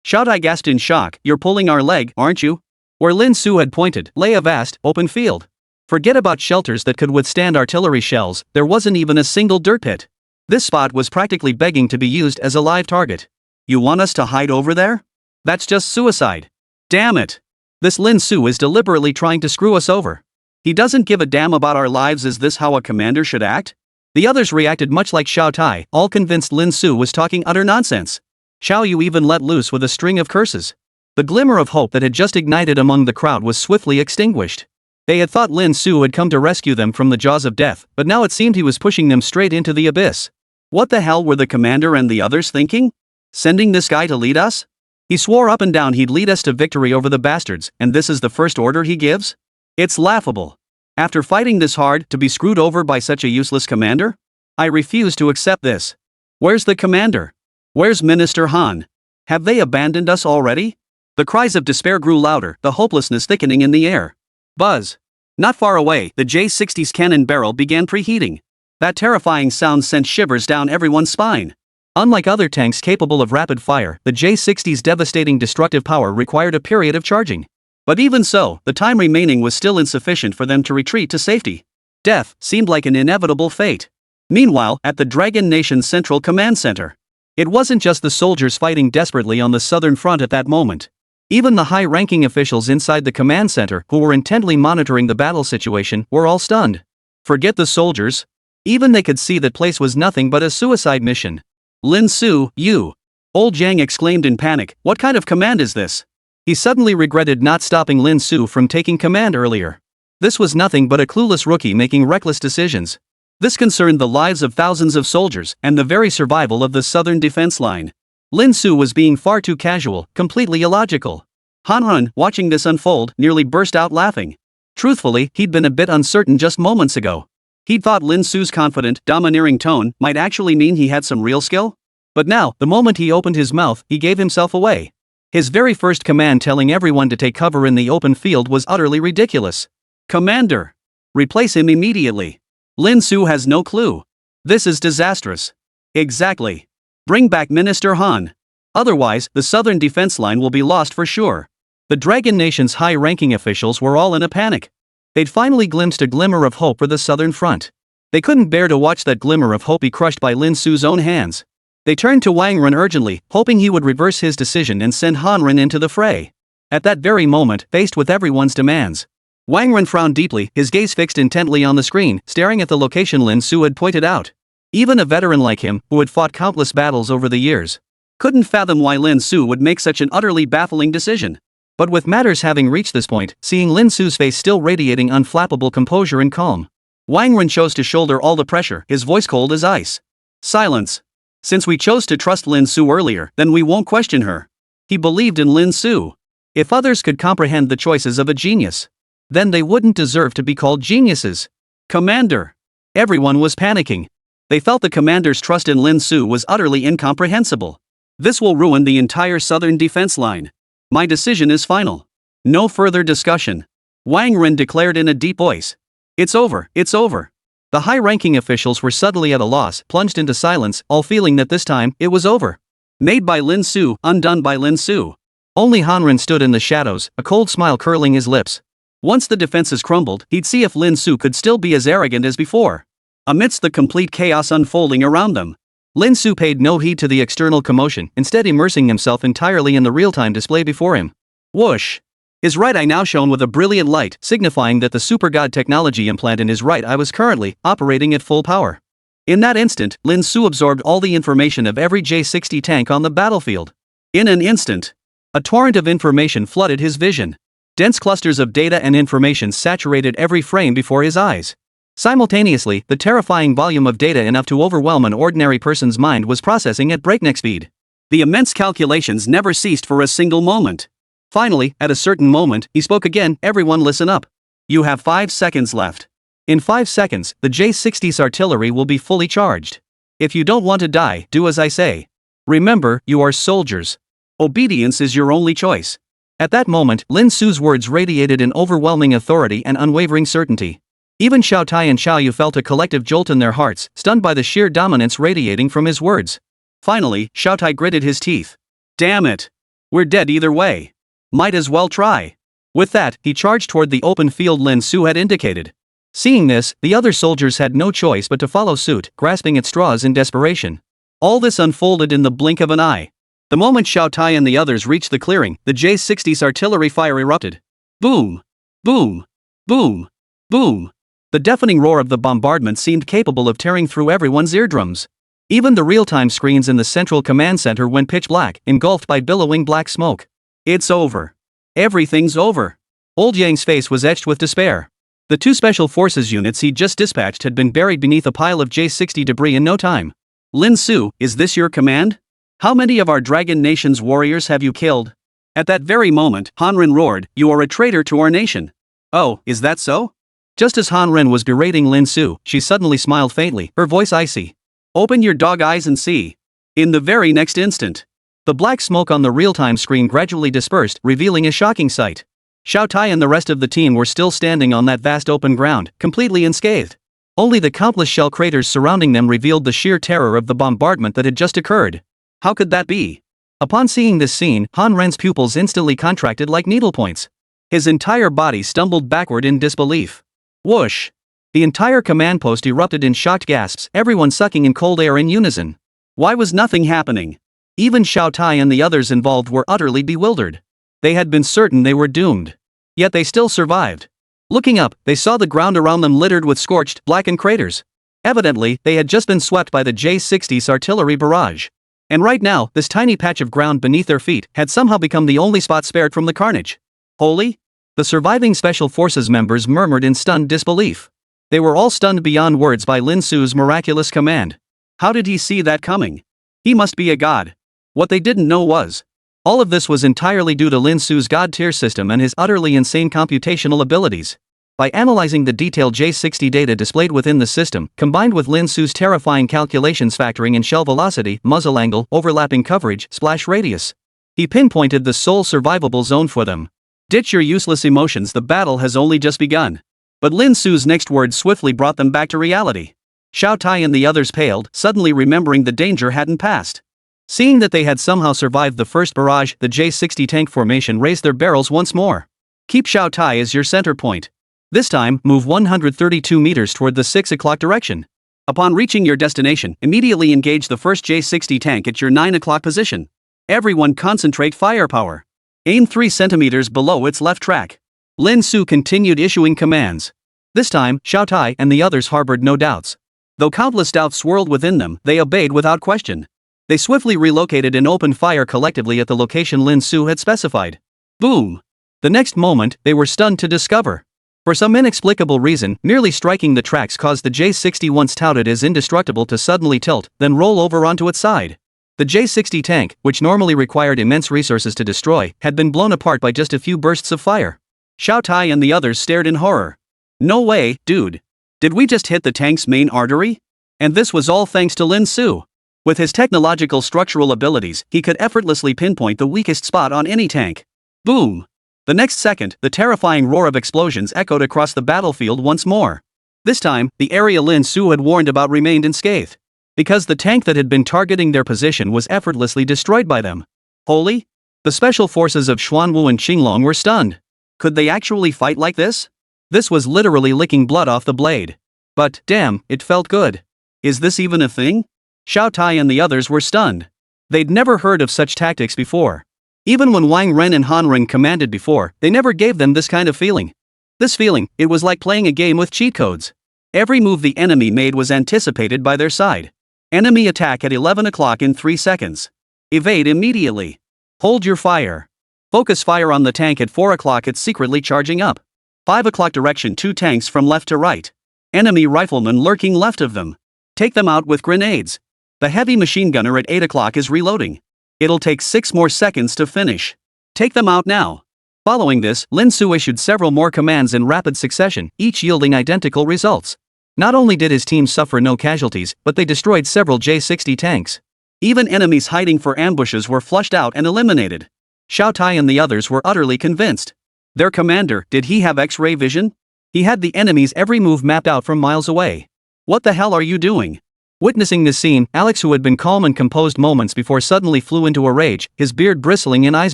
Xiao Tai gasped in shock. You're pulling our leg, aren't you? Where Lin Su had pointed lay a vast, open field. Forget about shelters that could withstand artillery shells, there wasn't even a single dirt pit. This spot was practically begging to be used as a live target. You want us to hide over there? That's just suicide. Damn it! This Lin Su is deliberately trying to screw us over. He doesn't give a damn about our lives. Is this how a commander should act? The others reacted much like Xiao Tai, all convinced Lin Su was talking utter nonsense. Xiao Yu even let loose with a string of curses. The glimmer of hope that had just ignited among the crowd was swiftly extinguished. They had thought Lin Su had come to rescue them from the jaws of death, but now it seemed he was pushing them straight into the abyss. What the hell were the commander and the others thinking? Sending this guy to lead us? He swore up and down he'd lead us to victory over the bastards, and this is the first order he gives? It's laughable. After fighting this hard, to be screwed over by such a useless commander? I refuse to accept this. Where's the commander? Where's Minister Han? Have they abandoned us already? The cries of despair grew louder, the hopelessness thickening in the air. Buzz. Not far away, the J-60's cannon barrel began preheating. That terrifying sound sent shivers down everyone's spine. Unlike other tanks capable of rapid fire, the J-60's devastating destructive power required a period of charging. But even so, the time remaining was still insufficient for them to retreat to safety. Death seemed like an inevitable fate. Meanwhile, at the Dragon Nation's Central Command Center, it wasn't just the soldiers fighting desperately on the southern front at that moment. Even the high-ranking officials inside the command center, who were intently monitoring the battle situation, were all stunned. Forget the soldiers. Even they could see that place was nothing but a suicide mission. Lin Su, you! Old Jiang exclaimed in panic, what kind of command is this? He suddenly regretted not stopping Lin Su from taking command earlier. This was nothing but a clueless rookie making reckless decisions. This concerned the lives of thousands of soldiers and the very survival of the southern defense line. Lin Su was being far too casual, completely illogical. Han, watching this unfold, nearly burst out laughing. Truthfully, he'd been a bit uncertain just moments ago. He'd thought Lin Su's confident, domineering tone might actually mean he had some real skill. But now, the moment he opened his mouth, he gave himself away. His very first command telling everyone to take cover in the open field was utterly ridiculous. Commander! Replace him immediately. Lin Su has no clue. This is disastrous. Exactly. Bring back Minister Han. Otherwise, the southern defense line will be lost for sure. The Dragon Nation's high-ranking officials were all in a panic. They'd finally glimpsed a glimmer of hope for the southern front. They couldn't bear to watch that glimmer of hope be crushed by Lin Su's own hands. They turned to Wang Ren urgently, hoping he would reverse his decision and send Han Ren into the fray. At that very moment, faced with everyone's demands, Wang Ren frowned deeply, his gaze fixed intently on the screen, staring at the location Lin Su had pointed out. Even a veteran like him, who had fought countless battles over the years, couldn't fathom why Lin Su would make such an utterly baffling decision. But with matters having reached this point, seeing Lin Su's face still radiating unflappable composure and calm, Wang Ren chose to shoulder all the pressure, his voice cold as ice. Silence. Since we chose to trust Lin Su earlier, then we won't question her. He believed in Lin Su. If others could comprehend the choices of a genius, then they wouldn't deserve to be called geniuses. Commander! Everyone was panicking. They felt the commander's trust in Lin Su was utterly incomprehensible. This will ruin the entire southern defense line. My decision is final. No further discussion. Wang Ren declared in a deep voice. It's over, it's over. The high-ranking officials were suddenly at a loss, plunged into silence, all feeling that this time, it was over. Made by Lin Su, undone by Lin Su. Only Hanren stood in the shadows, a cold smile curling his lips. Once the defenses crumbled, he'd see if Lin Su could still be as arrogant as before. Amidst the complete chaos unfolding around them, Lin Su paid no heed to the external commotion, instead immersing himself entirely in the real-time display before him. Whoosh! His right eye now shone with a brilliant light, signifying that the super god technology implant in his right eye was currently operating at full power. In that instant, Lin Su absorbed all the information of every J-60 tank on the battlefield. In an instant, a torrent of information flooded his vision. Dense clusters of data and information saturated every frame before his eyes. Simultaneously, the terrifying volume of data enough to overwhelm an ordinary person's mind was processing at breakneck speed. The immense calculations never ceased for a single moment. Finally, at a certain moment, he spoke again. Everyone listen up. You have 5 seconds left. In 5 seconds, the J-60's artillery will be fully charged. If you don't want to die, do as I say. Remember, you are soldiers. Obedience is your only choice. At that moment, Lin Su's words radiated an overwhelming authority and unwavering certainty. Even Xiao Tai and Xiao Yu felt a collective jolt in their hearts, stunned by the sheer dominance radiating from his words. Finally, Xiao Tai gritted his teeth. Damn it! We're dead either way. Might as well try. With that, he charged toward the open field Lin Su had indicated. Seeing this, the other soldiers had no choice but to follow suit, grasping at straws in desperation. All this unfolded in the blink of an eye. The moment Xiao Tai and the others reached the clearing, the J-60's artillery fire erupted. Boom! Boom! Boom! Boom! The deafening roar of the bombardment seemed capable of tearing through everyone's eardrums. Even the real-time screens in the central command center went pitch black, engulfed by billowing black smoke. It's over. Everything's over. Old Yang's face was etched with despair. The 2 special forces units he'd just dispatched had been buried beneath a pile of J-60 debris in no time. Lin Su, is this your command? How many of our Dragon Nation's warriors have you killed? At that very moment, Hanren roared, you are a traitor to our nation. Oh, is that so? Just as Hanren was berating Lin Su, she suddenly smiled faintly, her voice icy. Open your dog eyes and see. In the very next instant, the black smoke on the real-time screen gradually dispersed, revealing a shocking sight. Xiao Tai and the rest of the team were still standing on that vast open ground, completely unscathed. Only the countless shell craters surrounding them revealed the sheer terror of the bombardment that had just occurred. How could that be? Upon seeing this scene, Han Ren's pupils instantly contracted like needlepoints. His entire body stumbled backward in disbelief. Whoosh! The entire command post erupted in shocked gasps, everyone sucking in cold air in unison. Why was nothing happening? Even Xiao Tai and the others involved were utterly bewildered. They had been certain they were doomed. Yet they still survived. Looking up, they saw the ground around them littered with scorched, blackened craters. Evidently, they had just been swept by the J-60's artillery barrage. And right now, this tiny patch of ground beneath their feet had somehow become the only spot spared from the carnage. Holy? The surviving Special Forces members murmured in stunned disbelief. They were all stunned beyond words by Lin Su's miraculous command. How did he see that coming? He must be a god. What they didn't know was, all of this was entirely due to Lin Su's god-tier system and his utterly insane computational abilities. By analyzing the detailed J-60 data displayed within the system, combined with Lin Su's terrifying calculations factoring in shell velocity, muzzle angle, overlapping coverage, splash radius, he pinpointed the sole survivable zone for them. Ditch your useless emotions, the battle has only just begun. But Lin Su's next words swiftly brought them back to reality. Xiao Tai and the others paled, suddenly remembering the danger hadn't passed. Seeing that they had somehow survived the first barrage, the J-60 tank formation raised their barrels once more. Keep Xiao Tai as your center point. This time, move 132 meters toward the 6 o'clock direction. Upon reaching your destination, immediately engage the first J-60 tank at your 9 o'clock position. Everyone concentrate firepower. Aim 3 centimeters below its left track. Lin Su continued issuing commands. This time, Xiao Tai and the others harbored no doubts. Though countless doubts swirled within them, they obeyed without question. They swiftly relocated and opened fire collectively at the location Lin Su had specified. Boom! The next moment, they were stunned to discover. For some inexplicable reason, merely striking the tracks caused the J-60 once touted as indestructible to suddenly tilt, then roll over onto its side. The J-60 tank, which normally required immense resources to destroy, had been blown apart by just a few bursts of fire. Xiao Tai and the others stared in horror. No way, dude. Did we just hit the tank's main artery? And this was all thanks to Lin Su. With his technological structural abilities, he could effortlessly pinpoint the weakest spot on any tank. Boom! The next second, the terrifying roar of explosions echoed across the battlefield once more. This time, the area Lin Su had warned about remained unscathed. Because the tank that had been targeting their position was effortlessly destroyed by them. Holy? The special forces of Xuanwu and Qinglong were stunned. Could they actually fight like this? This was literally licking blood off the blade. But, damn, it felt good. Is this even a thing? Xiao Tai and the others were stunned. They'd never heard of such tactics before. Even when Wang Ren and Han Ring commanded before, they never gave them this kind of feeling. This feeling, it was like playing a game with cheat codes. Every move the enemy made was anticipated by their side. Enemy attack at 11 o'clock in 3 seconds. Evade immediately. Hold your fire. Focus fire on the tank at 4 o'clock, it's secretly charging up. 5 o'clock direction, 2 tanks from left to right. Enemy riflemen lurking left of them. Take them out with grenades. The heavy machine gunner at 8 o'clock is reloading. It'll take 6 more seconds to finish. Take them out now. Following this, Lin Su issued several more commands in rapid succession, each yielding identical results. Not only did his team suffer no casualties, but they destroyed several J-60 tanks. Even enemies hiding for ambushes were flushed out and eliminated. Xiao Tai and the others were utterly convinced. Their commander, did he have X-ray vision? He had the enemy's every move mapped out from miles away. What the hell are you doing? Witnessing this scene, Alex, who had been calm and composed moments before, suddenly flew into a rage, his beard bristling and eyes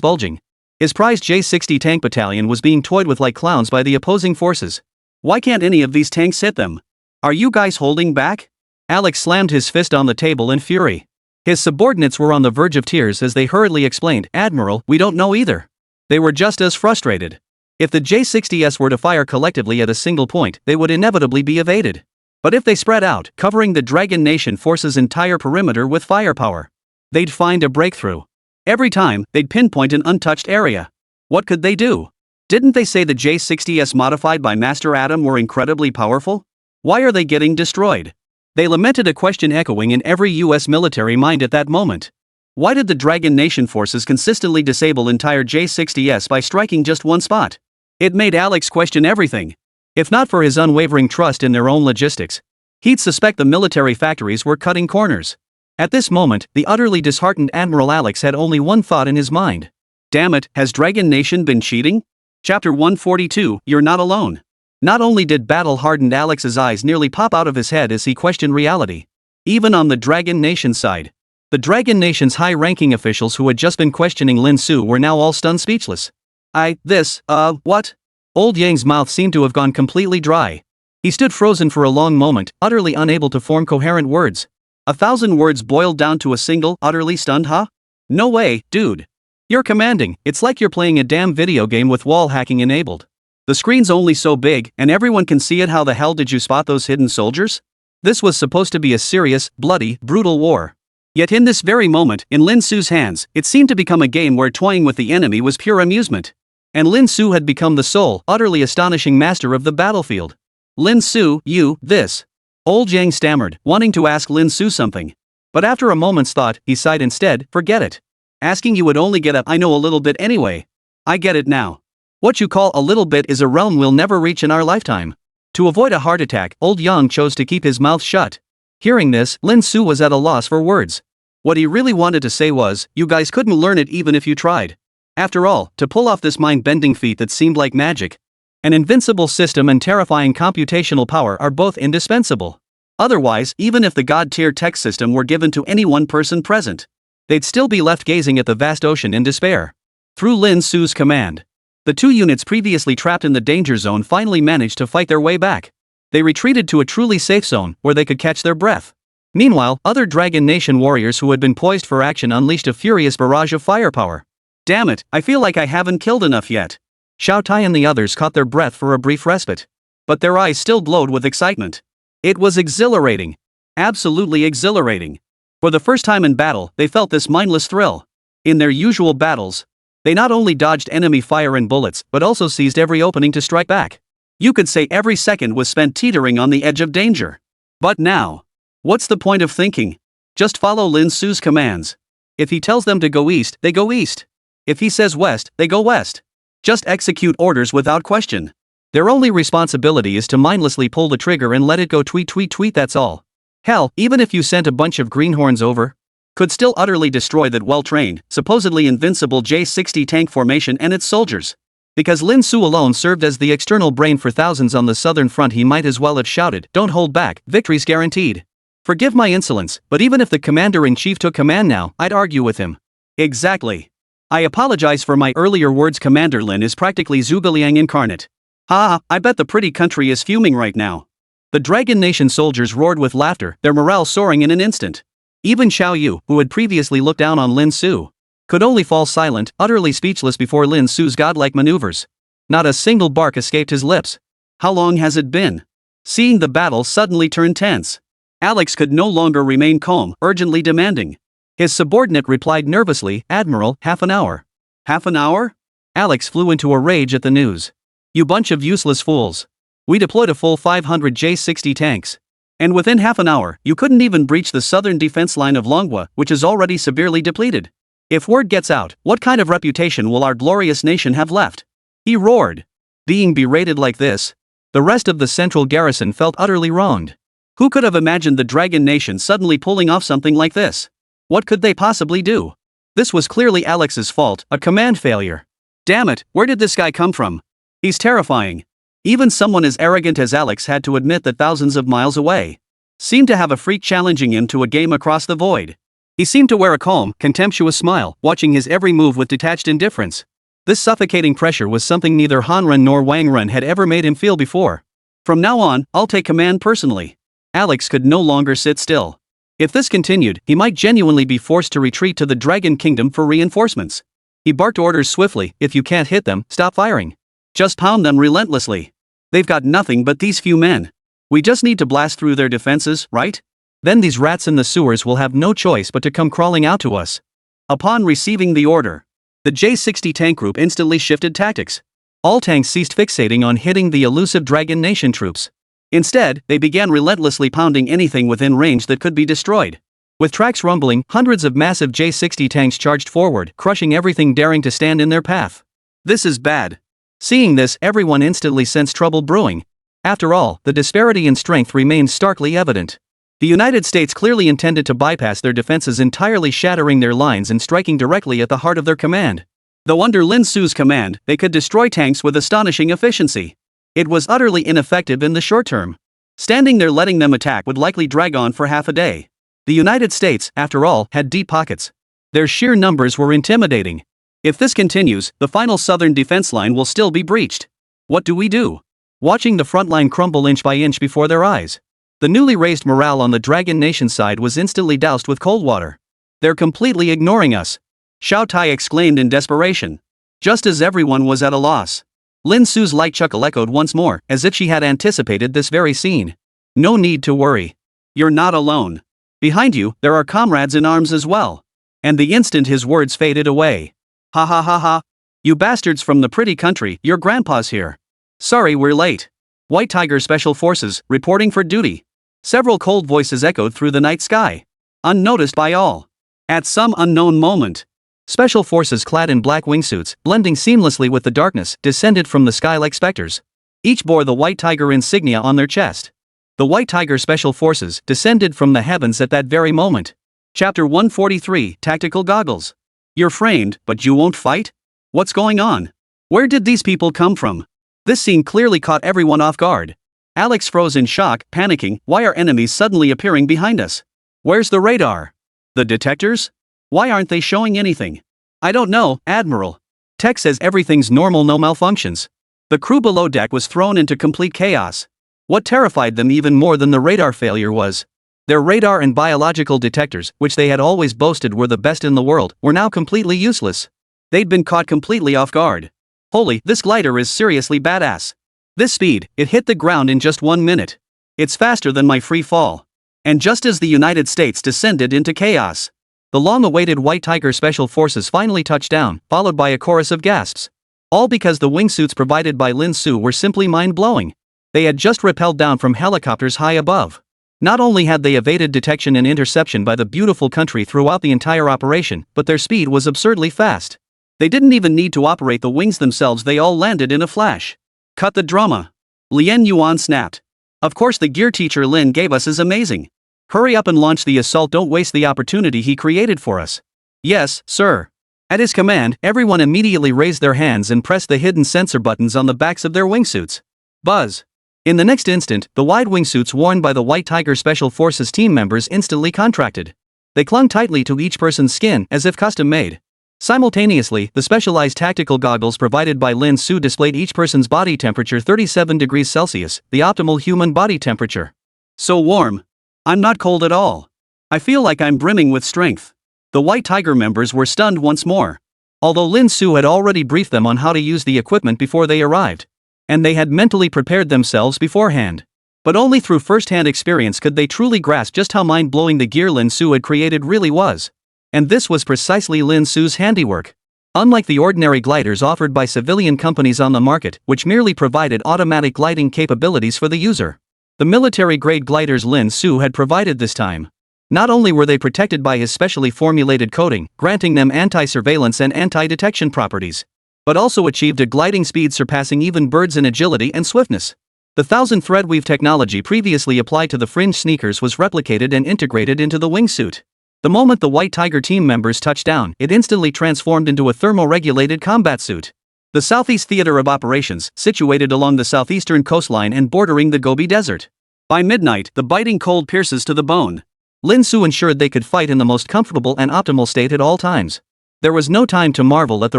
bulging. His prized J-60 tank battalion was being toyed with like clowns by the opposing forces. Why can't any of these tanks hit them? Are you guys holding back? Alex slammed his fist on the table in fury. His subordinates were on the verge of tears as they hurriedly explained, "Admiral, we don't know either." They were just as frustrated. If the J-60s were to fire collectively at a single point, they would inevitably be evaded. But if they spread out, covering the Dragon Nation force's entire perimeter with firepower, they'd find a breakthrough. Every time, they'd pinpoint an untouched area. What could they do? Didn't they say the J-60s modified by Master Atom were incredibly powerful? Why are they getting destroyed? They lamented, a question echoing in every US military mind at that moment. Why did the Dragon Nation forces consistently disable entire J-60s by striking just one spot? It made Alex question everything. If not for his unwavering trust in their own logistics, he'd suspect the military factories were cutting corners. At this moment, the utterly disheartened Admiral Alex had only one thought in his mind. Damn it, has Dragon Nation been cheating? Chapter 142, You're Not Alone. Not only did battle-hardened Alex's eyes nearly pop out of his head as he questioned reality. Even on the Dragon Nation side, the Dragon Nation's high-ranking officials who had just been questioning Lin Su were now all stunned speechless. What? Old Yang's mouth seemed to have gone completely dry. He stood frozen for a long moment, utterly unable to form coherent words. 1,000 words boiled down to a single, utterly stunned huh? No way, dude. You're commanding, it's like you're playing a damn video game with wall hacking enabled. The screen's only so big, and everyone can see it. How the hell did you spot those hidden soldiers? This was supposed to be a serious, bloody, brutal war. Yet in this very moment, in Lin Su's hands, it seemed to become a game where toying with the enemy was pure amusement. And Lin Su had become the sole, utterly astonishing master of the battlefield. Lin Su, this. Old Yang stammered, wanting to ask Lin Su something. But after a moment's thought, he sighed instead, forget it. Asking you would only get I know a little bit anyway. I get it now. What you call a little bit is a realm we'll never reach in our lifetime. To avoid a heart attack, old Yang chose to keep his mouth shut. Hearing this, Lin Su was at a loss for words. What he really wanted to say was, you guys couldn't learn it even if you tried. After all, to pull off this mind-bending feat that seemed like magic, an invincible system and terrifying computational power are both indispensable. Otherwise, even if the god-tier tech system were given to any one person present, they'd still be left gazing at the vast ocean in despair. Through Lin Su's command, the 2 units previously trapped in the danger zone finally managed to fight their way back. They retreated to a truly safe zone, where they could catch their breath. Meanwhile, other Dragon Nation warriors who had been poised for action unleashed a furious barrage of firepower. Damn it, I feel like I haven't killed enough yet. Xiao Tai and the others caught their breath for a brief respite. But their eyes still glowed with excitement. It was exhilarating. Absolutely exhilarating. For the first time in battle, they felt this mindless thrill. In their usual battles, they not only dodged enemy fire and bullets, but also seized every opening to strike back. You could say every second was spent teetering on the edge of danger. But now, what's the point of thinking? Just follow Lin Su's commands. If he tells them to go east, they go east. If he says west, they go west. Just execute orders without question. Their only responsibility is to mindlessly pull the trigger and let it go tweet tweet tweet, that's all. Hell, even if you sent a bunch of greenhorns over, could still utterly destroy that well-trained, supposedly invincible J-60 tank formation and its soldiers. Because Lin Su alone served as the external brain for thousands on the southern front, he might as well have shouted, "Don't hold back, victory's guaranteed." Forgive my insolence, but even if the commander-in-chief took command now, I'd argue with him. Exactly. I apologize for my earlier words. Commander Lin is practically Zhuge Liang incarnate. I bet the pretty country is fuming right now. The Dragon Nation soldiers roared with laughter, their morale soaring in an instant. Even Xiao Yu, who had previously looked down on Lin Su, could only fall silent, utterly speechless before Lin Su's godlike maneuvers. Not a single bark escaped his lips. How long has it been? Seeing the battle suddenly turn tense, Alex could no longer remain calm, urgently demanding. His subordinate replied nervously, "Admiral, half an hour." Half an hour? Alex flew into a rage at the news. You bunch of useless fools. We deployed a full 500 J-60 tanks. And within half an hour, you couldn't even breach the southern defense line of Manhwa, which is already severely depleted. If word gets out, what kind of reputation will our glorious nation have left? He roared. Being berated like this, the rest of the central garrison felt utterly wronged. Who could have imagined the Dragon Nation suddenly pulling off something like this? What could they possibly do? This was clearly Alex's fault, a command failure. Damn it, where did this guy come from? He's terrifying. Even someone as arrogant as Alex had to admit that thousands of miles away seemed to have a freak challenging him to a game across the void. He seemed to wear a calm, contemptuous smile, watching his every move with detached indifference. This suffocating pressure was something neither Han Ren nor Wang Ren had ever made him feel before. From now on, I'll take command personally. Alex could no longer sit still. If this continued, he might genuinely be forced to retreat to the Dragon Kingdom for reinforcements. He barked orders swiftly. If you can't hit them, stop firing. Just pound them relentlessly. They've got nothing but these few men. We just need to blast through their defenses, right? Then these rats in the sewers will have no choice but to come crawling out to us. Upon receiving the order, the J-60 tank group instantly shifted tactics. All tanks ceased fixating on hitting the elusive Dragon Nation troops. Instead, they began relentlessly pounding anything within range that could be destroyed. With tracks rumbling, hundreds of massive J-60 tanks charged forward, crushing everything daring to stand in their path. This is bad. Seeing this, everyone instantly sensed trouble brewing. After all, the disparity in strength remained starkly evident. The United States clearly intended to bypass their defenses, entirely shattering their lines and striking directly at the heart of their command. Though under Lin Su's command, they could destroy tanks with astonishing efficiency. It was utterly ineffective in the short term. Standing there letting them attack would likely drag on for half a day. The United States, after all, had deep pockets. Their sheer numbers were intimidating. If this continues, the final southern defense line will still be breached. What do we do? Watching the front line crumble inch by inch before their eyes, the newly raised morale on the Dragon Nation side was instantly doused with cold water. They're completely ignoring us, Xiao Tai exclaimed in desperation. Just as everyone was at a loss, Lin Su's light chuckle echoed once more, as if she had anticipated this very scene. No need to worry. You're not alone. Behind you, there are comrades in arms as well. And the instant his words faded away. Ha ha ha ha. You bastards from the pretty country, your grandpa's here. Sorry we're late. White Tiger Special Forces, reporting for duty. Several cold voices echoed through the night sky. Unnoticed by all. At some unknown moment, Special Forces clad in black wingsuits, blending seamlessly with the darkness, descended from the sky like specters. Each bore the White Tiger insignia on their chest. The White Tiger Special Forces descended from the heavens at that very moment. Chapter 143, Tactical Goggles. You're framed, but you won't fight? What's going on? Where did these people come from? This scene clearly caught everyone off guard. Alex froze in shock, panicking. Why are enemies suddenly appearing behind us? Where's the radar? The detectors? Why aren't they showing anything? I don't know, Admiral. Tech says everything's normal, no malfunctions. The crew below deck was thrown into complete chaos. What terrified them even more than the radar failure was their radar and biological detectors, which they had always boasted were the best in the world, were now completely useless. They'd been caught completely off guard. Holy, this glider is seriously badass. This speed, it hit the ground in just 1 minute. It's faster than my free fall. And just as the United States descended into chaos, the long-awaited White Tiger Special Forces finally touched down, followed by a chorus of gasps. All because the wingsuits provided by Lin Su were simply mind-blowing. They had just rappelled down from helicopters high above. Not only had they evaded detection and interception by the beautiful country throughout the entire operation, but their speed was absurdly fast. They didn't even need to operate the wings themselves, they all landed in a flash. Cut the drama. Lien Yuan snapped. Of course the gear teacher Lin gave us is amazing. Hurry up and launch the assault, don't waste the opportunity he created for us. Yes, sir. At his command, everyone immediately raised their hands and pressed the hidden sensor buttons on the backs of their wingsuits. Buzz. In the next instant, the wide wingsuits worn by the White Tiger Special Forces team members instantly contracted. They clung tightly to each person's skin as if custom-made. Simultaneously, the specialized tactical goggles provided by Lin Su displayed each person's body temperature 37 degrees Celsius, the optimal human body temperature. So warm. I'm not cold at all. I feel like I'm brimming with strength. The White Tiger members were stunned once more. Although Lin Su had already briefed them on how to use the equipment before they arrived. And they had mentally prepared themselves beforehand. But only through first-hand experience could they truly grasp just how mind-blowing the gear Lin Su had created really was. And this was precisely Lin Su's handiwork. Unlike the ordinary gliders offered by civilian companies on the market, which merely provided automatic gliding capabilities for the user, the military-grade gliders Lin Su had provided this time. Not only were they protected by his specially formulated coating, granting them anti-surveillance and anti-detection properties, but also achieved a gliding speed surpassing even birds in agility and swiftness. The 1000-thread weave technology previously applied to the fringe sneakers was replicated and integrated into the wingsuit. The moment the White Tiger team members touched down, it instantly transformed into a thermo-regulated combat suit. The Southeast Theater of Operations, situated along the southeastern coastline and bordering the Gobi Desert. By midnight, the biting cold pierces to the bone. Lin Su ensured they could fight in the most comfortable and optimal state at all times. There was no time to marvel at the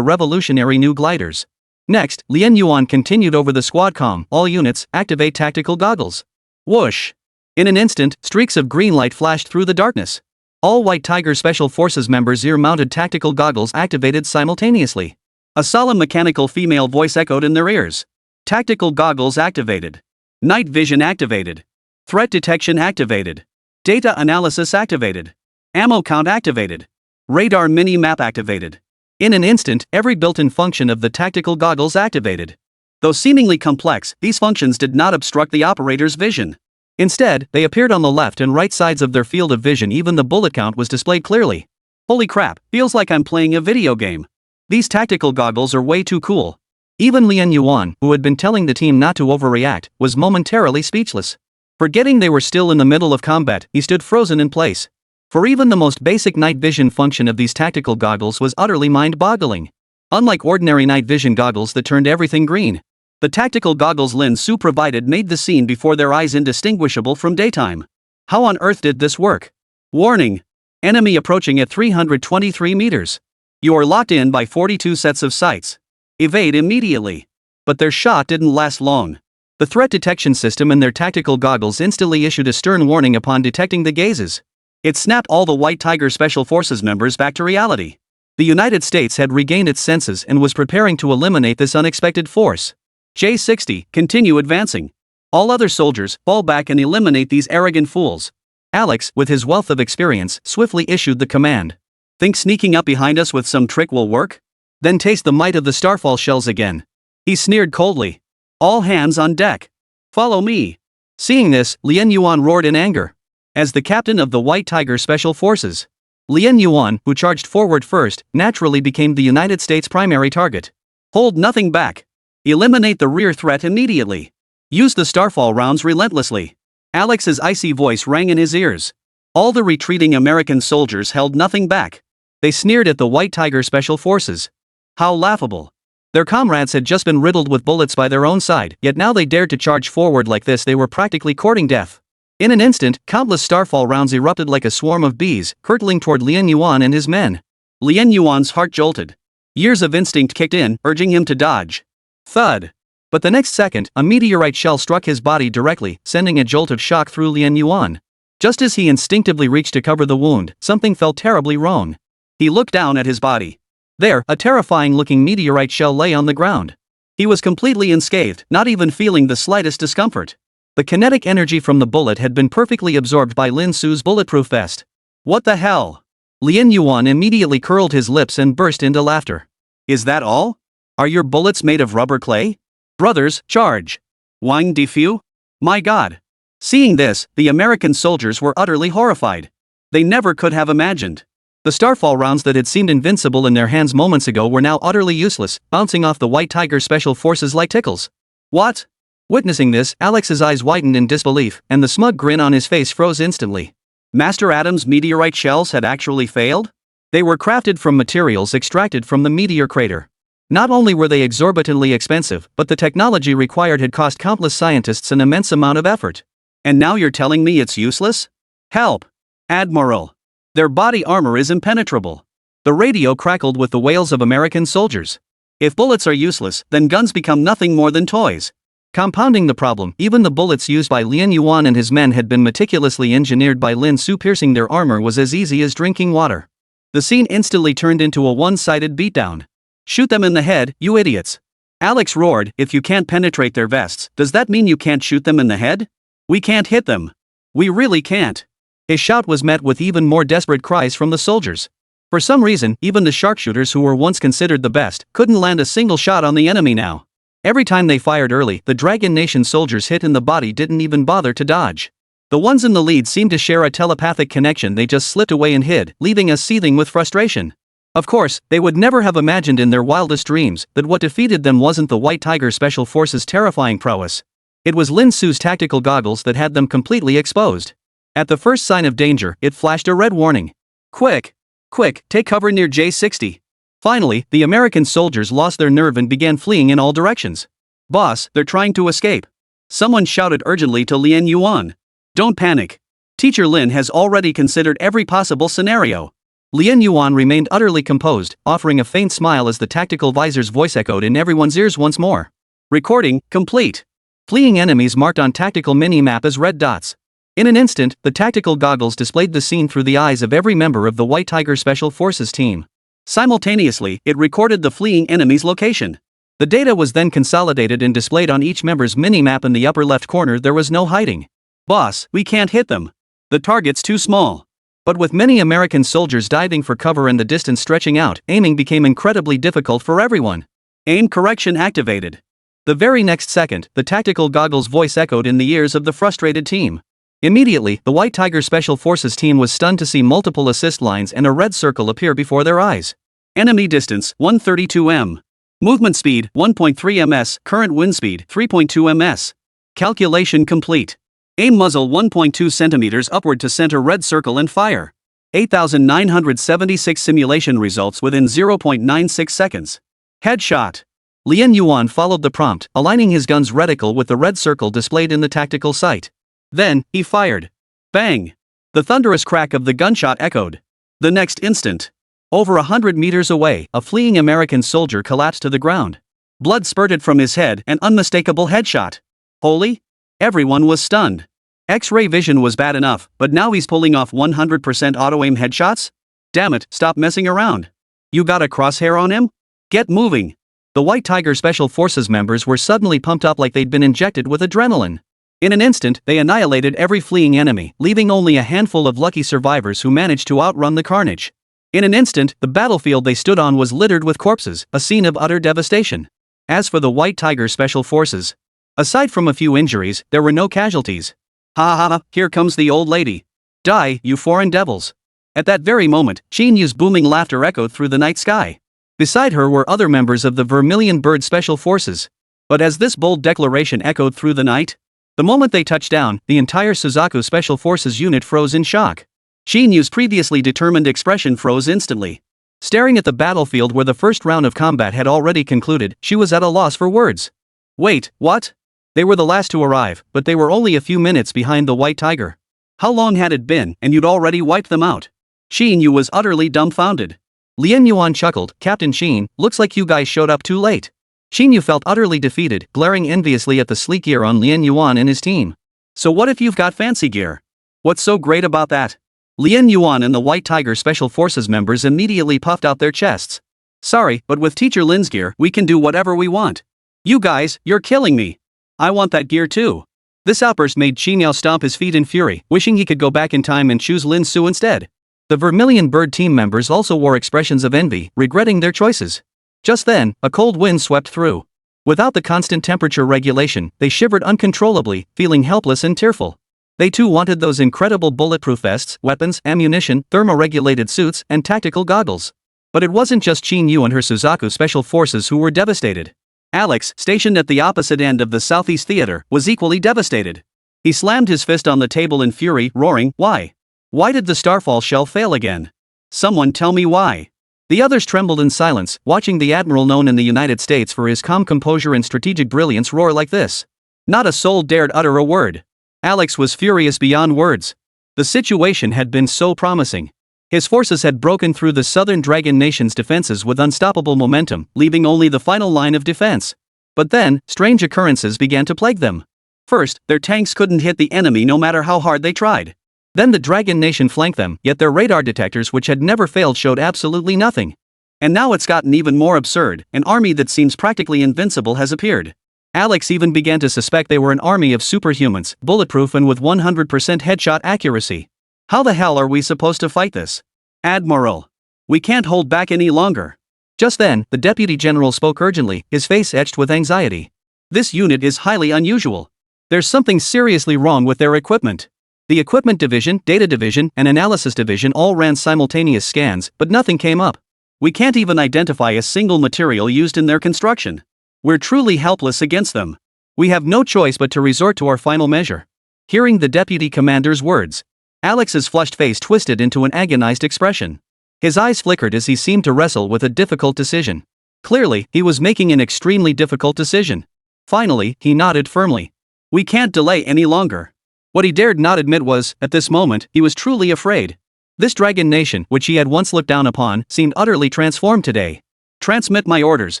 revolutionary new gliders. Next, Lien Yuan continued over the squad comm. All units, activate tactical goggles. Whoosh! In an instant, streaks of green light flashed through the darkness. All White Tiger Special Forces members' ear-mounted tactical goggles activated simultaneously. A solemn mechanical female voice echoed in their ears. Tactical goggles activated. Night vision activated. Threat detection activated. Data analysis activated. Ammo count activated. Radar mini-map activated. In an instant, every built-in function of the tactical goggles activated. Though seemingly complex, these functions did not obstruct the operator's vision. Instead, they appeared on the left and right sides of their field of vision. Even the bullet count was displayed clearly. Holy crap, feels like I'm playing a video game. These tactical goggles are way too cool. Even Lien Yuan, who had been telling the team not to overreact, was momentarily speechless. Forgetting they were still in the middle of combat, he stood frozen in place. For even the most basic night vision function of these tactical goggles was utterly mind-boggling. Unlike ordinary night vision goggles that turned everything green, the tactical goggles Lin Su provided made the scene before their eyes indistinguishable from daytime. How on earth did this work? Warning! Enemy approaching at 323 meters. You are locked in by 42 sets of sights. Evade immediately. But their shot didn't last long. The threat detection system in their tactical goggles instantly issued a stern warning upon detecting the gazes. It snapped all the White Tiger Special Forces members back to reality. The United States had regained its senses and was preparing to eliminate this unexpected force. J-60, continue advancing. All other soldiers, fall back and eliminate these arrogant fools. Alex, with his wealth of experience, swiftly issued the command. Think sneaking up behind us with some trick will work? Then taste the might of the starfall shells again. He sneered coldly. All hands on deck. Follow me. Seeing this, Lien Yuan roared in anger. As the captain of the White Tiger Special Forces, Lien Yuan, who charged forward first, naturally became the United States' primary target. Hold nothing back. Eliminate the rear threat immediately. Use the starfall rounds relentlessly. Alex's icy voice rang in his ears. All the retreating American soldiers held nothing back. They sneered at the White Tiger Special Forces. How laughable. Their comrades had just been riddled with bullets by their own side, yet now they dared to charge forward like this. They were practically courting death. In an instant, countless starfall rounds erupted like a swarm of bees, hurtling toward Lien Yuan and his men. Lien Yuan's heart jolted. Years of instinct kicked in, urging him to dodge. Thud. But the next second, a meteorite shell struck his body directly, sending a jolt of shock through Lien Yuan. Just as he instinctively reached to cover the wound, something felt terribly wrong. He looked down at his body. There, a terrifying-looking meteorite shell lay on the ground. He was completely unscathed, not even feeling the slightest discomfort. The kinetic energy from the bullet had been perfectly absorbed by Lin Su's bulletproof vest. What the hell? Lien Yuan immediately curled his lips and burst into laughter. Is that all? Are your bullets made of rubber clay? Brothers, charge! Wang Defu? My god! Seeing this, the American soldiers were utterly horrified. They never could have imagined. The starfall rounds that had seemed invincible in their hands moments ago were now utterly useless, bouncing off the White Tiger Special Forces like tickles. What? Witnessing this, Alex's eyes widened in disbelief, and the smug grin on his face froze instantly. Master Adam's meteorite shells had actually failed? They were crafted from materials extracted from the meteor crater. Not only were they exorbitantly expensive, but the technology required had cost countless scientists an immense amount of effort. And now you're telling me it's useless? Help! Admiral! Their body armor is impenetrable. The radio crackled with the wails of American soldiers. If bullets are useless, then guns become nothing more than toys. Compounding the problem, even the bullets used by Lin Yuan and his men had been meticulously engineered by Lin Su. Piercing their armor was as easy as drinking water. The scene instantly turned into a one-sided beatdown. Shoot them in the head, you idiots! Alex roared, if you can't penetrate their vests, does that mean you can't shoot them in the head? We can't hit them. We really can't. His shout was met with even more desperate cries from the soldiers. For some reason, even the sharpshooters who were once considered the best, couldn't land a single shot on the enemy now. Every time they fired early, the Dragon Nation soldiers hit in the body didn't even bother to dodge. The ones in the lead seemed to share a telepathic connection. They just slipped away and hid, leaving us seething with frustration. Of course, they would never have imagined in their wildest dreams that what defeated them wasn't the White Tiger Special Forces' terrifying prowess. It was Lin Su's tactical goggles that had them completely exposed. At the first sign of danger, it flashed a red warning. Quick! Quick, take cover near J-60. Finally, the American soldiers lost their nerve and began fleeing in all directions. Boss, they're trying to escape. Someone shouted urgently to Lin Yuan. Don't panic. Teacher Lin has already considered every possible scenario. Lin Yuan remained utterly composed, offering a faint smile as the tactical visor's voice echoed in everyone's ears once more. Recording complete. Fleeing enemies marked on tactical mini-map as red dots. In an instant, the tactical goggles displayed the scene through the eyes of every member of the White Tiger Special Forces team. Simultaneously, it recorded the fleeing enemy's location. The data was then consolidated and displayed on each member's mini-map in the upper left corner. There was no hiding. Boss, we can't hit them. The target's too small. But with many American soldiers diving for cover and the distance stretching out, aiming became incredibly difficult for everyone. Aim correction activated. The very next second, the tactical goggles' voice echoed in the ears of the frustrated team. Immediately, the White Tiger Special Forces team was stunned to see multiple assist lines and a red circle appear before their eyes. Enemy distance, 132 m. Movement speed, 1.3 ms. Current wind speed, 3.2 ms. Calculation complete. Aim muzzle 1.2 centimeters upward to center red circle and fire. 8,976 simulation results within 0.96 seconds. Headshot. Lin Yuan followed the prompt, aligning his gun's reticle with the red circle displayed in the tactical sight. Then, he fired. Bang! The thunderous crack of the gunshot echoed. The next instant, over 100 meters away, a fleeing American soldier collapsed to the ground. Blood spurted from his head, an unmistakable headshot. Holy? Everyone was stunned. X-ray vision was bad enough, but now he's pulling off 100% auto-aim headshots? Damn it, stop messing around. You got a crosshair on him? Get moving. The White Tiger Special Forces members were suddenly pumped up like they'd been injected with adrenaline. In an instant, they annihilated every fleeing enemy, leaving only a handful of lucky survivors who managed to outrun the carnage. In an instant, the battlefield they stood on was littered with corpses, a scene of utter devastation. As for the White Tiger Special Forces, aside from a few injuries, there were no casualties. Ha ha ha, here comes the old lady. Die, you foreign devils. At that very moment, Chin Yu's booming laughter echoed through the night sky. Beside her were other members of the Vermilion Bird Special Forces. But as this bold declaration echoed through the night, the moment they touched down, the entire Suzaku Special Forces unit froze in shock. Chin Yu's previously determined expression froze instantly. Staring at the battlefield where the first round of combat had already concluded, she was at a loss for words. Wait, what? They were the last to arrive, but they were only a few minutes behind the White Tiger. How long had it been, and you'd already wiped them out? Chin Yu was utterly dumbfounded. Lin Yuan chuckled, Captain Chin, looks like you guys showed up too late. Chin Yu felt utterly defeated, glaring enviously at the sleek gear on Lin Yuan and his team. So what if you've got fancy gear? What's so great about that? Lin Yuan and the White Tiger Special Forces members immediately puffed out their chests. Sorry, but with Teacher Lin's gear, we can do whatever we want. You guys, you're killing me. I want that gear too. This outburst made Chin Yu stomp his feet in fury, wishing he could go back in time and choose Lin Su instead. The Vermilion Bird team members also wore expressions of envy, regretting their choices. Just then, a cold wind swept through. Without the constant temperature regulation, they shivered uncontrollably, feeling helpless and tearful. They too wanted those incredible bulletproof vests, weapons, ammunition, thermoregulated suits, and tactical goggles. But it wasn't just Chin Yu and her Suzaku special forces who were devastated. Alex, stationed at the opposite end of the Southeast Theater, was equally devastated. He slammed his fist on the table in fury, roaring, "Why? Why did the Starfall shell fail again? Someone tell me why." The others trembled in silence, watching the admiral known in the United States for his calm composure and strategic brilliance roar like this. Not a soul dared utter a word. Alex was furious beyond words. The situation had been so promising. His forces had broken through the Southern Dragon Nation's defenses with unstoppable momentum, leaving only the final line of defense. But then, strange occurrences began to plague them. First, their tanks couldn't hit the enemy no matter how hard they tried. Then the Dragon Nation flanked them, yet their radar detectors, which had never failed, showed absolutely nothing. And now it's gotten even more absurd. An army that seems practically invincible has appeared. Alex even began to suspect they were an army of superhumans, bulletproof and with 100% headshot accuracy. How the hell are we supposed to fight this? Admiral, we can't hold back any longer. Just then, the Deputy General spoke urgently, his face etched with anxiety. This unit is highly unusual. There's something seriously wrong with their equipment. The Equipment Division, Data Division, and Analysis Division all ran simultaneous scans, but nothing came up. We can't even identify a single material used in their construction. We're truly helpless against them. We have no choice but to resort to our final measure. Hearing the Deputy Commander's words, Alex's flushed face twisted into an agonized expression. His eyes flickered as he seemed to wrestle with a difficult decision. Clearly, he was making an extremely difficult decision. Finally, he nodded firmly. We can't delay any longer. What he dared not admit was, at this moment, he was truly afraid. This Dragon Nation, which he had once looked down upon, seemed utterly transformed today. Transmit my orders,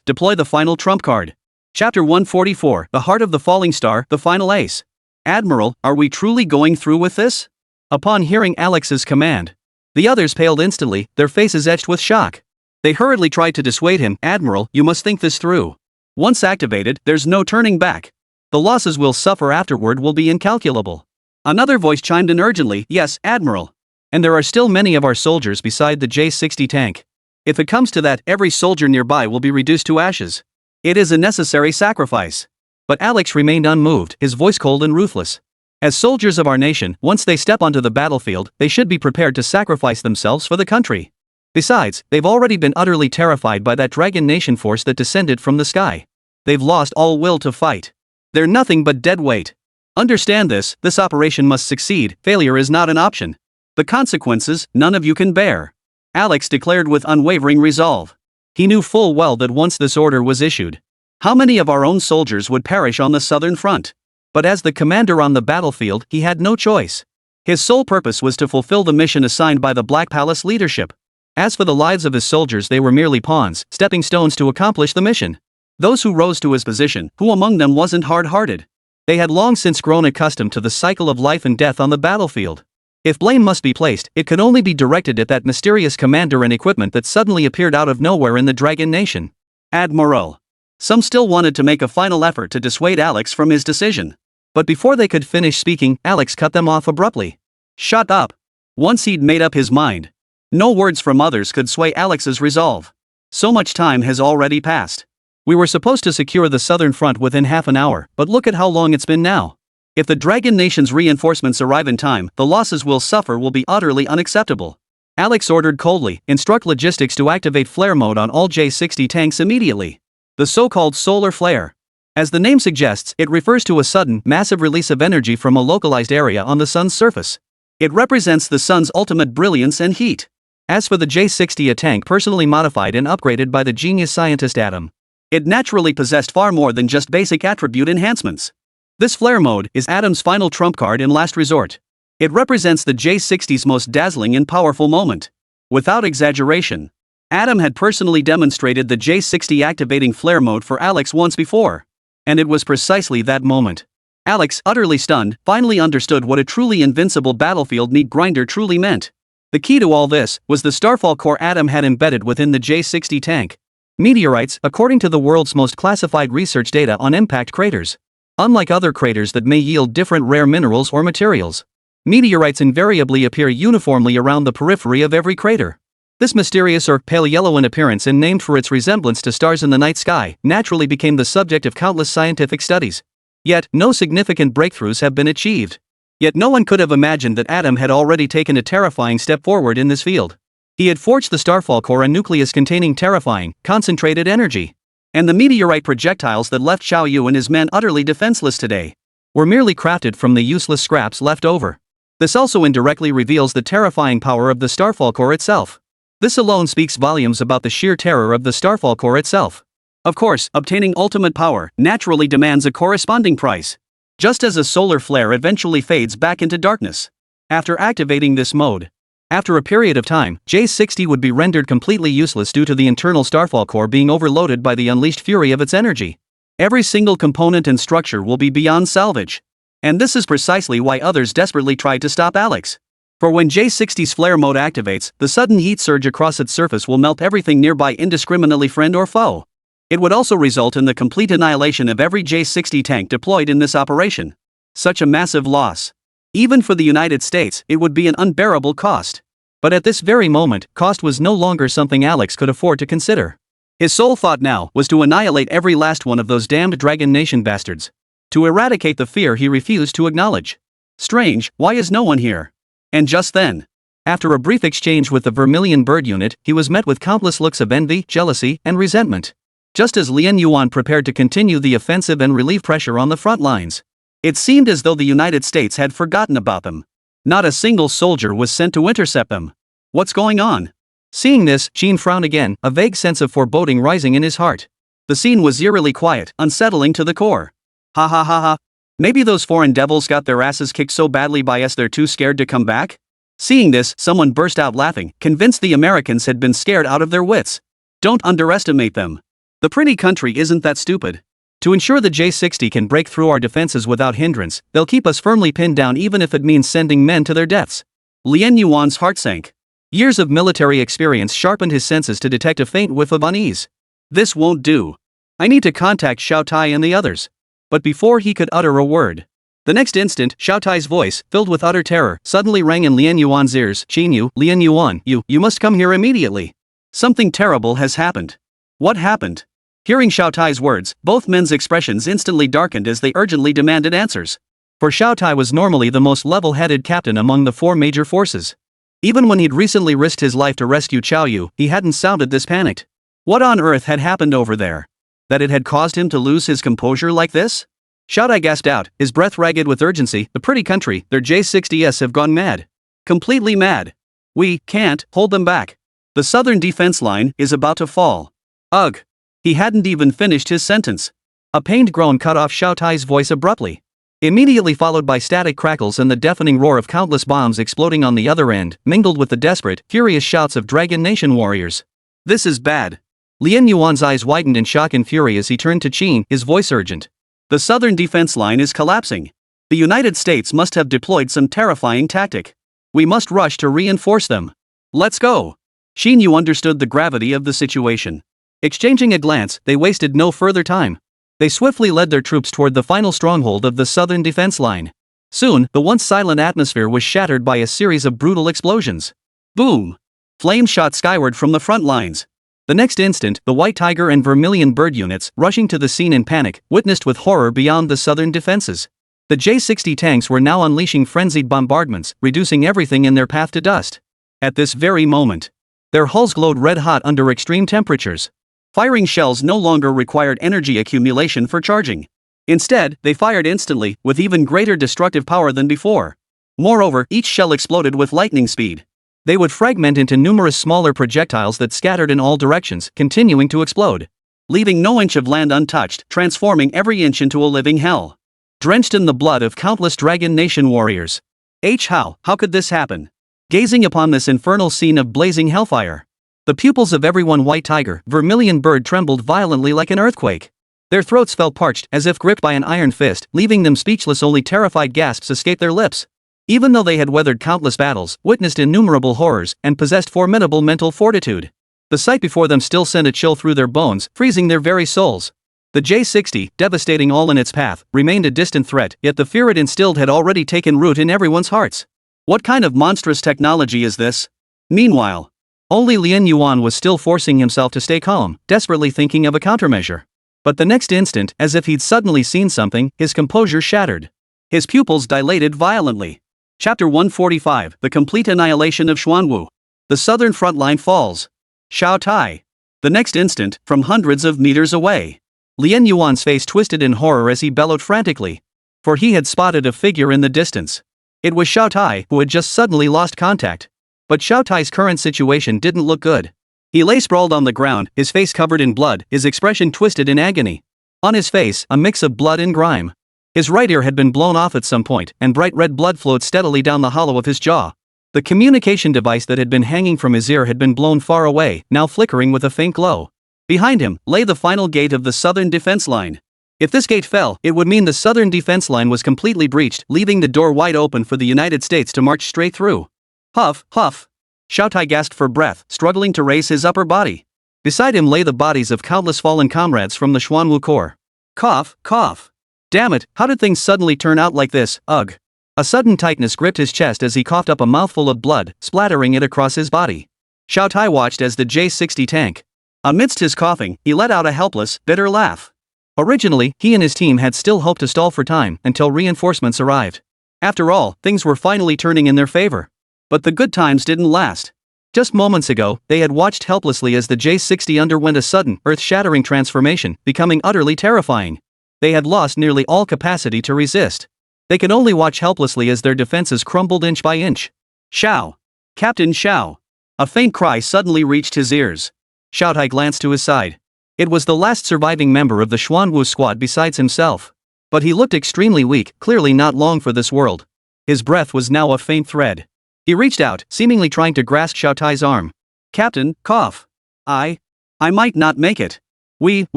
deploy the final trump card. Chapter 144, The Heart of the Falling Star, the Final Ace. Admiral, are we truly going through with this? Upon hearing Alex's command, the others paled instantly, their faces etched with shock. They hurriedly tried to dissuade him. Admiral, you must think this through. Once activated, there's no turning back. The losses we'll suffer afterward will be incalculable. Another voice chimed in urgently, Yes, Admiral. And there are still many of our soldiers beside the J-60 tank. If it comes to that, every soldier nearby will be reduced to ashes. It is a necessary sacrifice. But Alex remained unmoved, his voice cold and ruthless. As soldiers of our nation, once they step onto the battlefield, they should be prepared to sacrifice themselves for the country. Besides, they've already been utterly terrified by that Dragon Nation force that descended from the sky. They've lost all will to fight. They're nothing but dead weight. Understand this operation must succeed, failure is not an option. The consequences, none of you can bear. Alex declared with unwavering resolve. He knew full well that once this order was issued, how many of our own soldiers would perish on the southern front? But as the commander on the battlefield, he had no choice. His sole purpose was to fulfill the mission assigned by the Black Palace leadership. As for the lives of his soldiers, they were merely pawns, stepping stones to accomplish the mission. Those who rose to his position, who among them wasn't hard-hearted? They had long since grown accustomed to the cycle of life and death on the battlefield. If blame must be placed, it could only be directed at that mysterious commander and equipment that suddenly appeared out of nowhere in the Dragon Nation. Admiral. Some still wanted to make a final effort to dissuade Alex from his decision. But before they could finish speaking, Alex cut them off abruptly. Shut up. Once he'd made up his mind, no words from others could sway Alex's resolve. So much time has already passed. We were supposed to secure the southern front within half an hour, but look at how long it's been now. If the Dragon Nation's reinforcements arrive in time, the losses we'll suffer will be utterly unacceptable. Alex ordered coldly, instruct logistics to activate flare mode on all J-60 tanks immediately. The so-called solar flare. As the name suggests, it refers to a sudden, massive release of energy from a localized area on the sun's surface. It represents the sun's ultimate brilliance and heat. As for the J-60, a tank personally modified and upgraded by the genius scientist Adam, it naturally possessed far more than just basic attribute enhancements. This flare mode is Adam's final trump card in last resort. It represents the J-60's most dazzling and powerful moment. Without exaggeration, Adam had personally demonstrated the J-60 activating flare mode for Alex once before. And it was precisely that moment. Alex, utterly stunned, finally understood what a truly invincible battlefield meat grinder truly meant. The key to all this was the Starfall core Adam had embedded within the J-60 tank. Meteorites, according to the world's most classified research data on impact craters. Unlike other craters that may yield different rare minerals or materials, meteorites invariably appear uniformly around the periphery of every crater. This mysterious or pale yellow in appearance and named for its resemblance to stars in the night sky naturally became the subject of countless scientific studies. Yet, no significant breakthroughs have been achieved. Yet no one could have imagined that Adam had already taken a terrifying step forward in this field. He had forged the starfall core and nucleus containing terrifying, concentrated energy. And the meteorite projectiles that left Xiao Yu and his men utterly defenseless today were merely crafted from the useless scraps left over. This also indirectly reveals the terrifying power of the starfall core itself. This alone speaks volumes about the sheer terror of the starfall core itself. Of course, obtaining ultimate power naturally demands a corresponding price. Just as a solar flare eventually fades back into darkness after activating this mode. After a period of time, J60 would be rendered completely useless due to the internal starfall core being overloaded by the unleashed fury of its energy. Every single component and structure will be beyond salvage. And this is precisely why others desperately tried to stop Alex. For when J60's flare mode activates, the sudden heat surge across its surface will melt everything nearby indiscriminately, friend or foe. It would also result in the complete annihilation of every J60 tank deployed in this operation. Such a massive loss. Even for the United States, it would be an unbearable cost. But at this very moment, cost was no longer something Alex could afford to consider. His sole thought now was to annihilate every last one of those damned Dragon Nation bastards. To eradicate the fear he refused to acknowledge. Strange, why is no one here? And just then, after a brief exchange with the Vermilion Bird unit, he was met with countless looks of envy, jealousy, and resentment. Just as Lien Yuan prepared to continue the offensive and relieve pressure on the front lines, it seemed as though the United States had forgotten about them. Not a single soldier was sent to intercept them. What's going on? Seeing this, Qin frowned again, a vague sense of foreboding rising in his heart. The scene was eerily quiet, unsettling to the core. Ha ha ha ha. Maybe those foreign devils got their asses kicked so badly by us they're too scared to come back? Seeing this, someone burst out laughing, convinced the Americans had been scared out of their wits. Don't underestimate them. The pretty country isn't that stupid. To ensure the J60 can break through our defenses without hindrance, they'll keep us firmly pinned down even if it means sending men to their deaths. Lien Yuan's heart sank. Years of military experience sharpened his senses to detect a faint whiff of unease. This won't do. I need to contact Xiao Tai and the others. But before he could utter a word, the next instant, Xiao Tai's voice, filled with utter terror, suddenly rang in Lien Yuan's ears. Qin Yu, Lien Yuan, you must come here immediately. Something terrible has happened. What happened? Hearing Xiao Tai's words, both men's expressions instantly darkened as they urgently demanded answers. For Xiao Tai was normally the most level-headed captain among the four major forces. Even when he'd recently risked his life to rescue Xiao Yu, he hadn't sounded this panicked. What on earth had happened over there? That it had caused him to lose his composure like this? Xiao Tai gasped out, his breath ragged with urgency. The pretty country, their J60s have gone mad. Completely mad. We can't hold them back. The southern defense line is about to fall. Ugh. He hadn't even finished his sentence. A pained groan cut off Xiao Tai's voice abruptly. Immediately followed by static crackles and the deafening roar of countless bombs exploding on the other end, mingled with the desperate, furious shouts of Dragon Nation warriors. This is bad. Lien Yuan's eyes widened in shock and fury as he turned to Qin, his voice urgent. The southern defense line is collapsing. The United States must have deployed some terrifying tactic. We must rush to reinforce them. Let's go. Qin Yu understood the gravity of the situation. Exchanging a glance, they wasted no further time. They swiftly led their troops toward the final stronghold of the southern defense line. Soon, the once silent atmosphere was shattered by a series of brutal explosions. Boom! Flames shot skyward from the front lines. The next instant, the White Tiger and Vermilion Bird units, rushing to the scene in panic, witnessed with horror beyond the southern defenses. The J60 tanks were now unleashing frenzied bombardments, reducing everything in their path to dust. At this very moment, their hulls glowed red-hot under extreme temperatures. Firing shells no longer required energy accumulation for charging. Instead, they fired instantly, with even greater destructive power than before. Moreover, each shell exploded with lightning speed. They would fragment into numerous smaller projectiles that scattered in all directions, continuing to explode. Leaving no inch of land untouched, transforming every inch into a living hell. Drenched in the blood of countless Dragon Nation warriors. How could this happen? Gazing upon this infernal scene of blazing hellfire, the pupils of everyone White Tiger, Vermilion Bird trembled violently like an earthquake. Their throats felt parched, as if gripped by an iron fist, leaving them speechless. Only terrified gasps escaped their lips. Even though they had weathered countless battles, witnessed innumerable horrors, and possessed formidable mental fortitude, the sight before them still sent a chill through their bones, freezing their very souls. The J60, devastating all in its path, remained a distant threat, yet the fear it instilled had already taken root in everyone's hearts. What kind of monstrous technology is this? Meanwhile, only Lien Yuan was still forcing himself to stay calm, desperately thinking of a countermeasure. But the next instant, as if he'd suddenly seen something, his composure shattered. His pupils dilated violently. Chapter 145, The Complete Annihilation of Xuanwu. The southern front line falls. Xiao Tai. The next instant, from hundreds of meters away, Lian Yuan's face twisted in horror as he bellowed frantically. For he had spotted a figure in the distance. It was Xiao Tai, who had just suddenly lost contact. But Xiao Tai's current situation didn't look good. He lay sprawled on the ground, his face covered in blood, his expression twisted in agony. On his face, a mix of blood and grime. His right ear had been blown off at some point, and bright red blood flowed steadily down the hollow of his jaw. The communication device that had been hanging from his ear had been blown far away, now flickering with a faint glow. Behind him lay the final gate of the southern defense line. If this gate fell, it would mean the southern defense line was completely breached, leaving the door wide open for the United States to march straight through. Huff, huff. Xiao Tai gasped for breath, struggling to raise his upper body. Beside him lay the bodies of countless fallen comrades from the Xuanwu Corps. Cough, cough. Damn it, how did things suddenly turn out like this? Ugh. A sudden tightness gripped his chest as he coughed up a mouthful of blood, splattering it across his body. Xiao Tai watched as the J-60 tank. Amidst his coughing, he let out a helpless, bitter laugh. Originally, he and his team had still hoped to stall for time until reinforcements arrived. After all, things were finally turning in their favor. But the good times didn't last. Just moments ago, they had watched helplessly as the J-60 underwent a sudden, earth-shattering transformation, becoming utterly terrifying. They had lost nearly all capacity to resist. They could only watch helplessly as their defenses crumbled inch by inch. Xiao! Captain Xiao! A faint cry suddenly reached his ears. Xiao Tai glanced to his side. It was the last surviving member of the Xuanwu squad besides himself. But he looked extremely weak, clearly not long for this world. His breath was now a faint thread. He reached out, seemingly trying to grasp Xiao Tai's arm. Captain, cough. I might not make it. We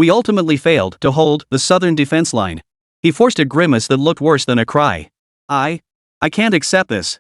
ultimately failed to hold the southern defense line. He forced a grimace that looked worse than a cry. I can't accept this.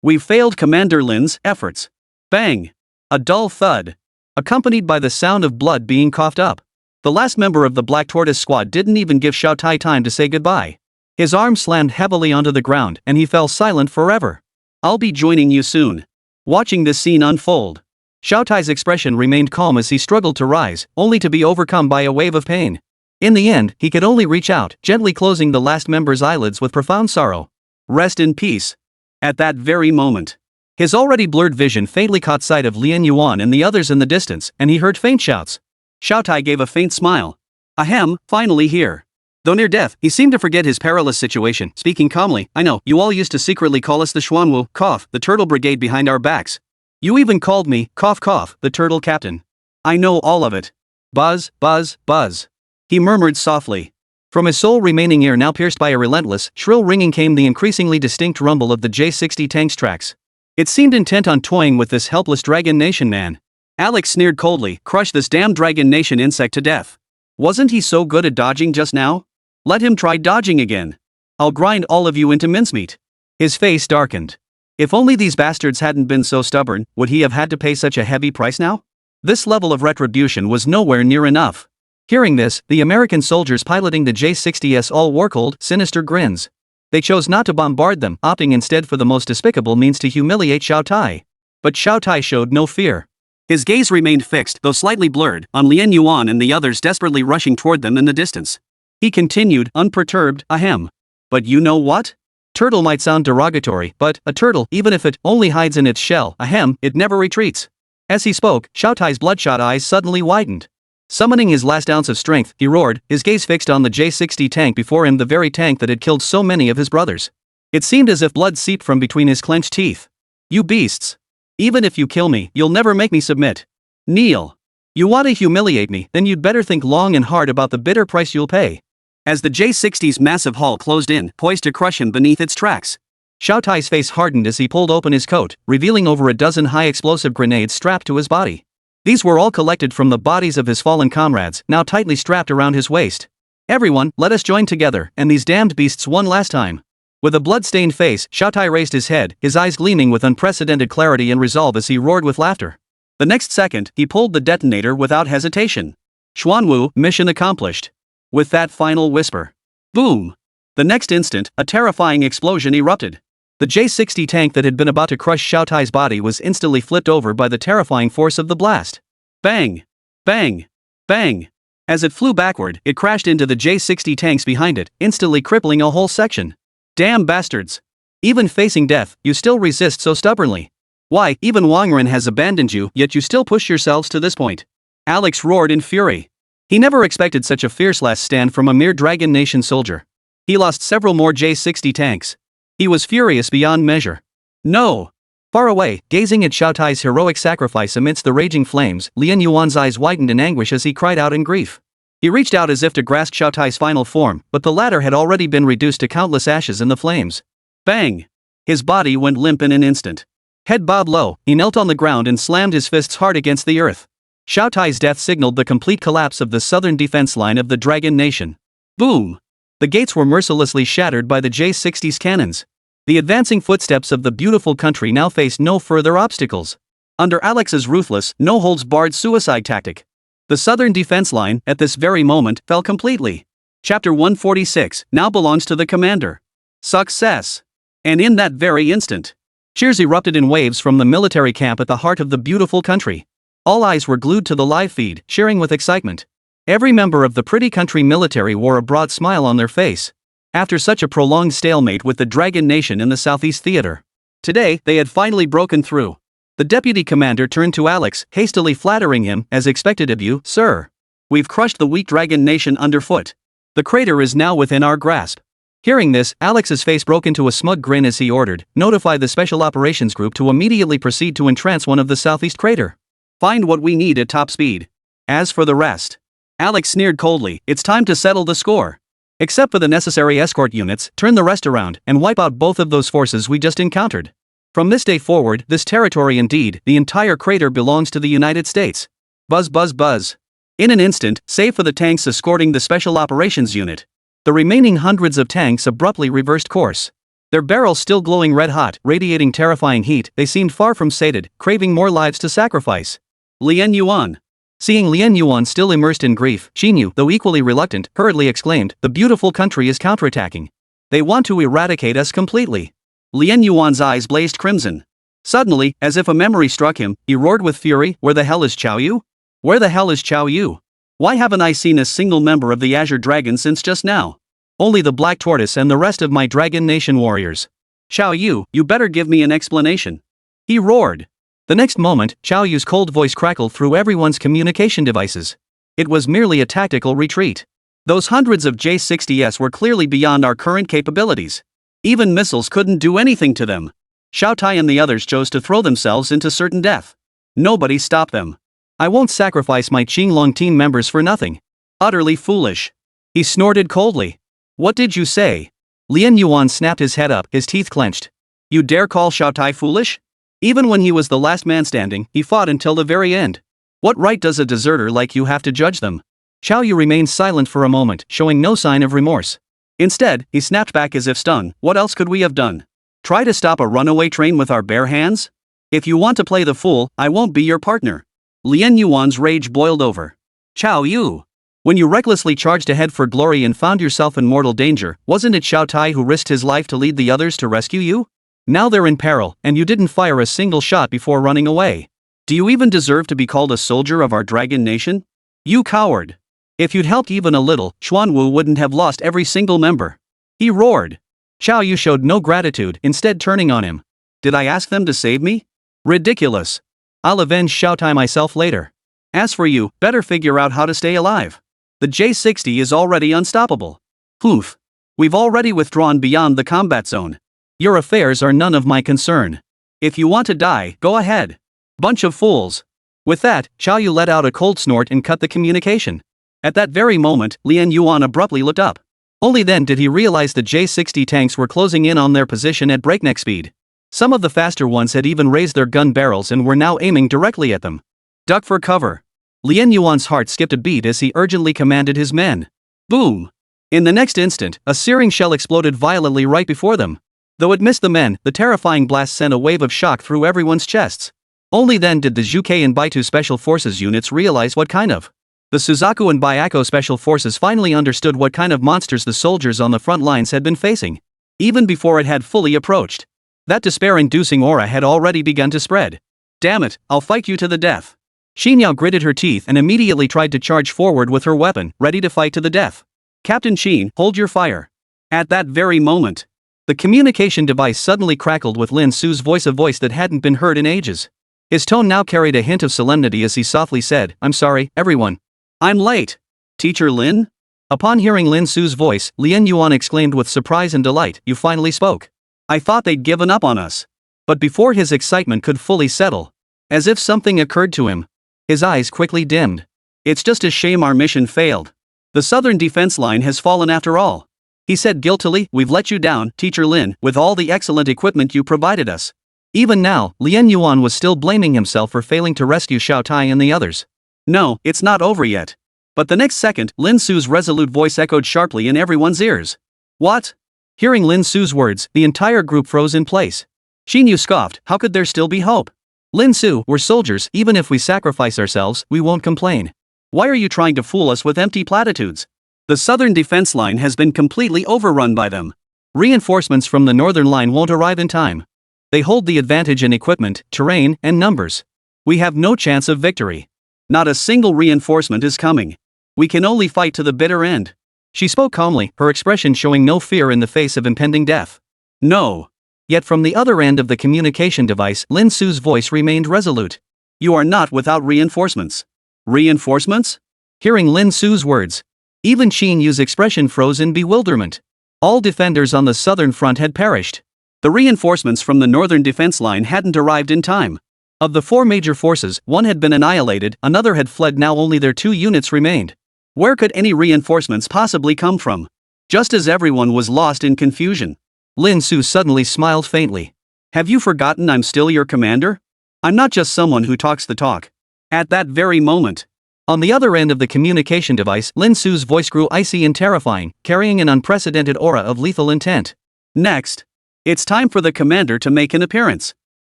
We've failed Commander Lin's efforts. Bang! A dull thud, accompanied by the sound of blood being coughed up. The last member of the Black Tortoise squad didn't even give Xiao Tai time to say goodbye. His arm slammed heavily onto the ground and he fell silent forever. I'll be joining you soon. Watching this scene unfold, Xiao Tai's expression remained calm as he struggled to rise, only to be overcome by a wave of pain. In the end, he could only reach out, gently closing the last member's eyelids with profound sorrow. Rest in peace. At that very moment, his already blurred vision faintly caught sight of Lian Yuan and the others in the distance, and he heard faint shouts. Xiao Tai gave a faint smile. Ahem, finally here. Though near death, he seemed to forget his perilous situation, speaking calmly. I know, you all used to secretly call us the Xuanwu, cough, the turtle brigade behind our backs. You even called me, cough cough, the turtle captain. I know all of it. Buzz, buzz, buzz. He murmured softly. From his sole remaining ear now pierced by a relentless, shrill ringing came the increasingly distinct rumble of the J-60 tank's tracks. It seemed intent on toying with this helpless Dragon Nation man. Alex sneered coldly, crush this damn Dragon Nation insect to death. Wasn't he so good at dodging just now? Let him try dodging again. I'll grind all of you into mincemeat. His face darkened. If only these bastards hadn't been so stubborn, would he have had to pay such a heavy price now? This level of retribution was nowhere near enough. Hearing this, the American soldiers piloting the J-60s all wore cold, sinister grins. They chose not to bombard them, opting instead for the most despicable means to humiliate Xiao Tai. But Xiao Tai showed no fear. His gaze remained fixed, though slightly blurred, on Lian Yuan and the others desperately rushing toward them in the distance. He continued, unperturbed, ahem. But you know what? Turtle might sound derogatory, but a turtle, even if it only hides in its shell, ahem, it never retreats. As he spoke, Xiao Tai's bloodshot eyes suddenly widened. Summoning his last ounce of strength, he roared, his gaze fixed on the J-60 tank before him, the very tank that had killed so many of his brothers. It seemed as if blood seeped from between his clenched teeth. You beasts! Even if you kill me, you'll never make me submit. Kneel. You want to humiliate me, then you'd better think long and hard about the bitter price you'll pay. As the J-60's massive hull closed in, poised to crush him beneath its tracks, Xiao Tai's face hardened as he pulled open his coat, revealing over a dozen high-explosive grenades strapped to his body. These were all collected from the bodies of his fallen comrades, now tightly strapped around his waist. Everyone, let us join together, and these damned beasts one last time. With a blood-stained face, Xiao Tai raised his head, his eyes gleaming with unprecedented clarity and resolve as he roared with laughter. The next second, he pulled the detonator without hesitation. Xuanwu, mission accomplished. With that final whisper. Boom! The next instant, a terrifying explosion erupted. The J-60 tank that had been about to crush Xiao Tai's body was instantly flipped over by the terrifying force of the blast. Bang! Bang! Bang! As it flew backward, it crashed into the J-60 tanks behind it, instantly crippling a whole section. Damn bastards! Even facing death, you still resist so stubbornly. Why, even Wangren has abandoned you, yet you still push yourselves to this point. Alex roared in fury. He never expected such a fierce last stand from a mere Dragon Nation soldier. He lost several more J-60 tanks. He was furious beyond measure. No! Far away, gazing at Xiao Tai's heroic sacrifice amidst the raging flames, Lian Yuan's eyes widened in anguish as he cried out in grief. He reached out as if to grasp Xiao Tai's final form, but the latter had already been reduced to countless ashes in the flames. Bang! His body went limp in an instant. Head bowed low, he knelt on the ground and slammed his fists hard against the earth. Xiao Tai's death signaled the complete collapse of the southern defense line of the Dragon Nation. Boom! The gates were mercilessly shattered by the J-60's cannons. The advancing footsteps of the beautiful country now faced no further obstacles. Under Alex's ruthless, no-holds-barred suicide tactic, the southern defense line, at this very moment, fell completely. Chapter 146 now belongs to the commander. Success! And in that very instant, cheers erupted in waves from the military camp at the heart of the beautiful country. All eyes were glued to the live feed, cheering with excitement. Every member of the pretty country military wore a broad smile on their face. After such a prolonged stalemate with the Dragon Nation in the Southeast Theater, today they had finally broken through. The deputy commander turned to Alex, hastily flattering him, as expected of you, sir. We've crushed the weak Dragon Nation underfoot. The crater is now within our grasp. Hearing this, Alex's face broke into a smug grin as he ordered, notify the Special Operations Group to immediately proceed to entrance one of the southeast crater. Find what we need at top speed. As for the rest, Alex sneered coldly, it's time to settle the score. Except for the necessary escort units, turn the rest around and wipe out both of those forces we just encountered. From this day forward, this territory indeed, the entire crater belongs to the United States. Buzz buzz buzz. In an instant, save for the tanks escorting the Special Operations Unit, the remaining hundreds of tanks abruptly reversed course. Their barrels still glowing red-hot, radiating terrifying heat, they seemed far from sated, craving more lives to sacrifice. Lian Yuan. Seeing Lian Yuan still immersed in grief, Xinyu, though equally reluctant, hurriedly exclaimed, the beautiful country is counterattacking. They want to eradicate us completely. Lian Yuan's eyes blazed crimson. Suddenly, as if a memory struck him, he roared with fury, where the hell is Qiao Yu? Where the hell is Qiao Yu? Why haven't I seen a single member of the Azure Dragon since just now? Only the Black Tortoise and the rest of my Dragon Nation warriors. Qiao Yu, you better give me an explanation. He roared. The next moment, Qiao Yu's cold voice crackled through everyone's communication devices. It was merely a tactical retreat. Those hundreds of J-60s were clearly beyond our current capabilities. Even missiles couldn't do anything to them. Xiao Tai and the others chose to throw themselves into certain death. Nobody stopped them. I won't sacrifice my Qinglong team members for nothing. Utterly foolish. He snorted coldly. What did you say? Lian Yuan snapped his head up, his teeth clenched. You dare call Xiao Tai foolish? Even when he was the last man standing, he fought until the very end. What right does a deserter like you have to judge them? Qiao Yu remained silent for a moment, showing no sign of remorse. Instead, he snapped back as if stung, what else could we have done? Try to stop a runaway train with our bare hands? If you want to play the fool, I won't be your partner. Lian Yuan's rage boiled over. Qiao Yu. When you recklessly charged ahead for glory and found yourself in mortal danger, wasn't it Xiao Tai who risked his life to lead the others to rescue you? Now they're in peril, and you didn't fire a single shot before running away. Do you even deserve to be called a soldier of our Dragon Nation? You coward. If you'd helped even a little, Xuanwu wouldn't have lost every single member. He roared. Xiao Yu showed no gratitude, instead turning on him. Did I ask them to save me? Ridiculous. I'll avenge Xiao Tai myself later. As for you, better figure out how to stay alive. The J-60 is already unstoppable. Poof. We've already withdrawn beyond the combat zone. Your affairs are none of my concern. If you want to die, go ahead. Bunch of fools. With that, Qiao Yu let out a cold snort and cut the communication. At that very moment, Lian Yuan abruptly looked up. Only then did he realize the J-60 tanks were closing in on their position at breakneck speed. Some of the faster ones had even raised their gun barrels and were now aiming directly at them. Duck for cover. Lian Yuan's heart skipped a beat as he urgently commanded his men. Boom! In the next instant, a searing shell exploded violently right before them. Though it missed the men, the terrifying blast sent a wave of shock through everyone's chests. Only then did the Zhuke and Baitu Special Forces units realize what kind of. The Suzaku and Byako Special Forces finally understood what kind of monsters the soldiers on the front lines had been facing. Even before it had fully approached. That despair-inducing aura had already begun to spread. Damn it, I'll fight you to the death. Xin Yao gritted her teeth and immediately tried to charge forward with her weapon, ready to fight to the death. Captain Xin, hold your fire. At that very moment, the communication device suddenly crackled with Lin Su's voice, a voice that hadn't been heard in ages. His tone now carried a hint of solemnity as he softly said, "I'm sorry, everyone. I'm late. Teacher Lin?" Upon hearing Lin Su's voice, Lien Yuan exclaimed with surprise and delight, "You finally spoke. I thought they'd given up on us." But before his excitement could fully settle, as if something occurred to him, his eyes quickly dimmed. "It's just a shame our mission failed. The southern defense line has fallen after all," he said guiltily. "We've let you down, Teacher Lin, with all the excellent equipment you provided us." Even now, Lien Yuan was still blaming himself for failing to rescue Xiao Tai and the others. "No, it's not over yet." But the next second, Lin Su's resolute voice echoed sharply in everyone's ears. "What?" Hearing Lin Su's words, the entire group froze in place. Xin Yu scoffed, "How could there still be hope?" "Lin Su, we're soldiers, even if we sacrifice ourselves, we won't complain." "Why are you trying to fool us with empty platitudes? The southern defense line has been completely overrun by them. Reinforcements from the northern line won't arrive in time. They hold the advantage in equipment, terrain, and numbers. We have no chance of victory. Not a single reinforcement is coming. We can only fight to the bitter end." She spoke calmly, her expression showing no fear in the face of impending death. "No." Yet from the other end of the communication device, Lin Su's voice remained resolute. "You are not without reinforcements." "Reinforcements?" Hearing Lin Su's words, even Xin Yu's expression froze in bewilderment. All defenders on the southern front had perished. The reinforcements from the northern defense line hadn't arrived in time. Of the 4 major forces, 1 had been annihilated, another had fled, now only their 2 units remained. Where could any reinforcements possibly come from? Just as everyone was lost in confusion, Lin Su suddenly smiled faintly. "Have you forgotten I'm still your commander? I'm not just someone who talks the talk." At that very moment, on the other end of the communication device, Lin Su's voice grew icy and terrifying, carrying an unprecedented aura of lethal intent. "Next, it's time for the commander to make an appearance."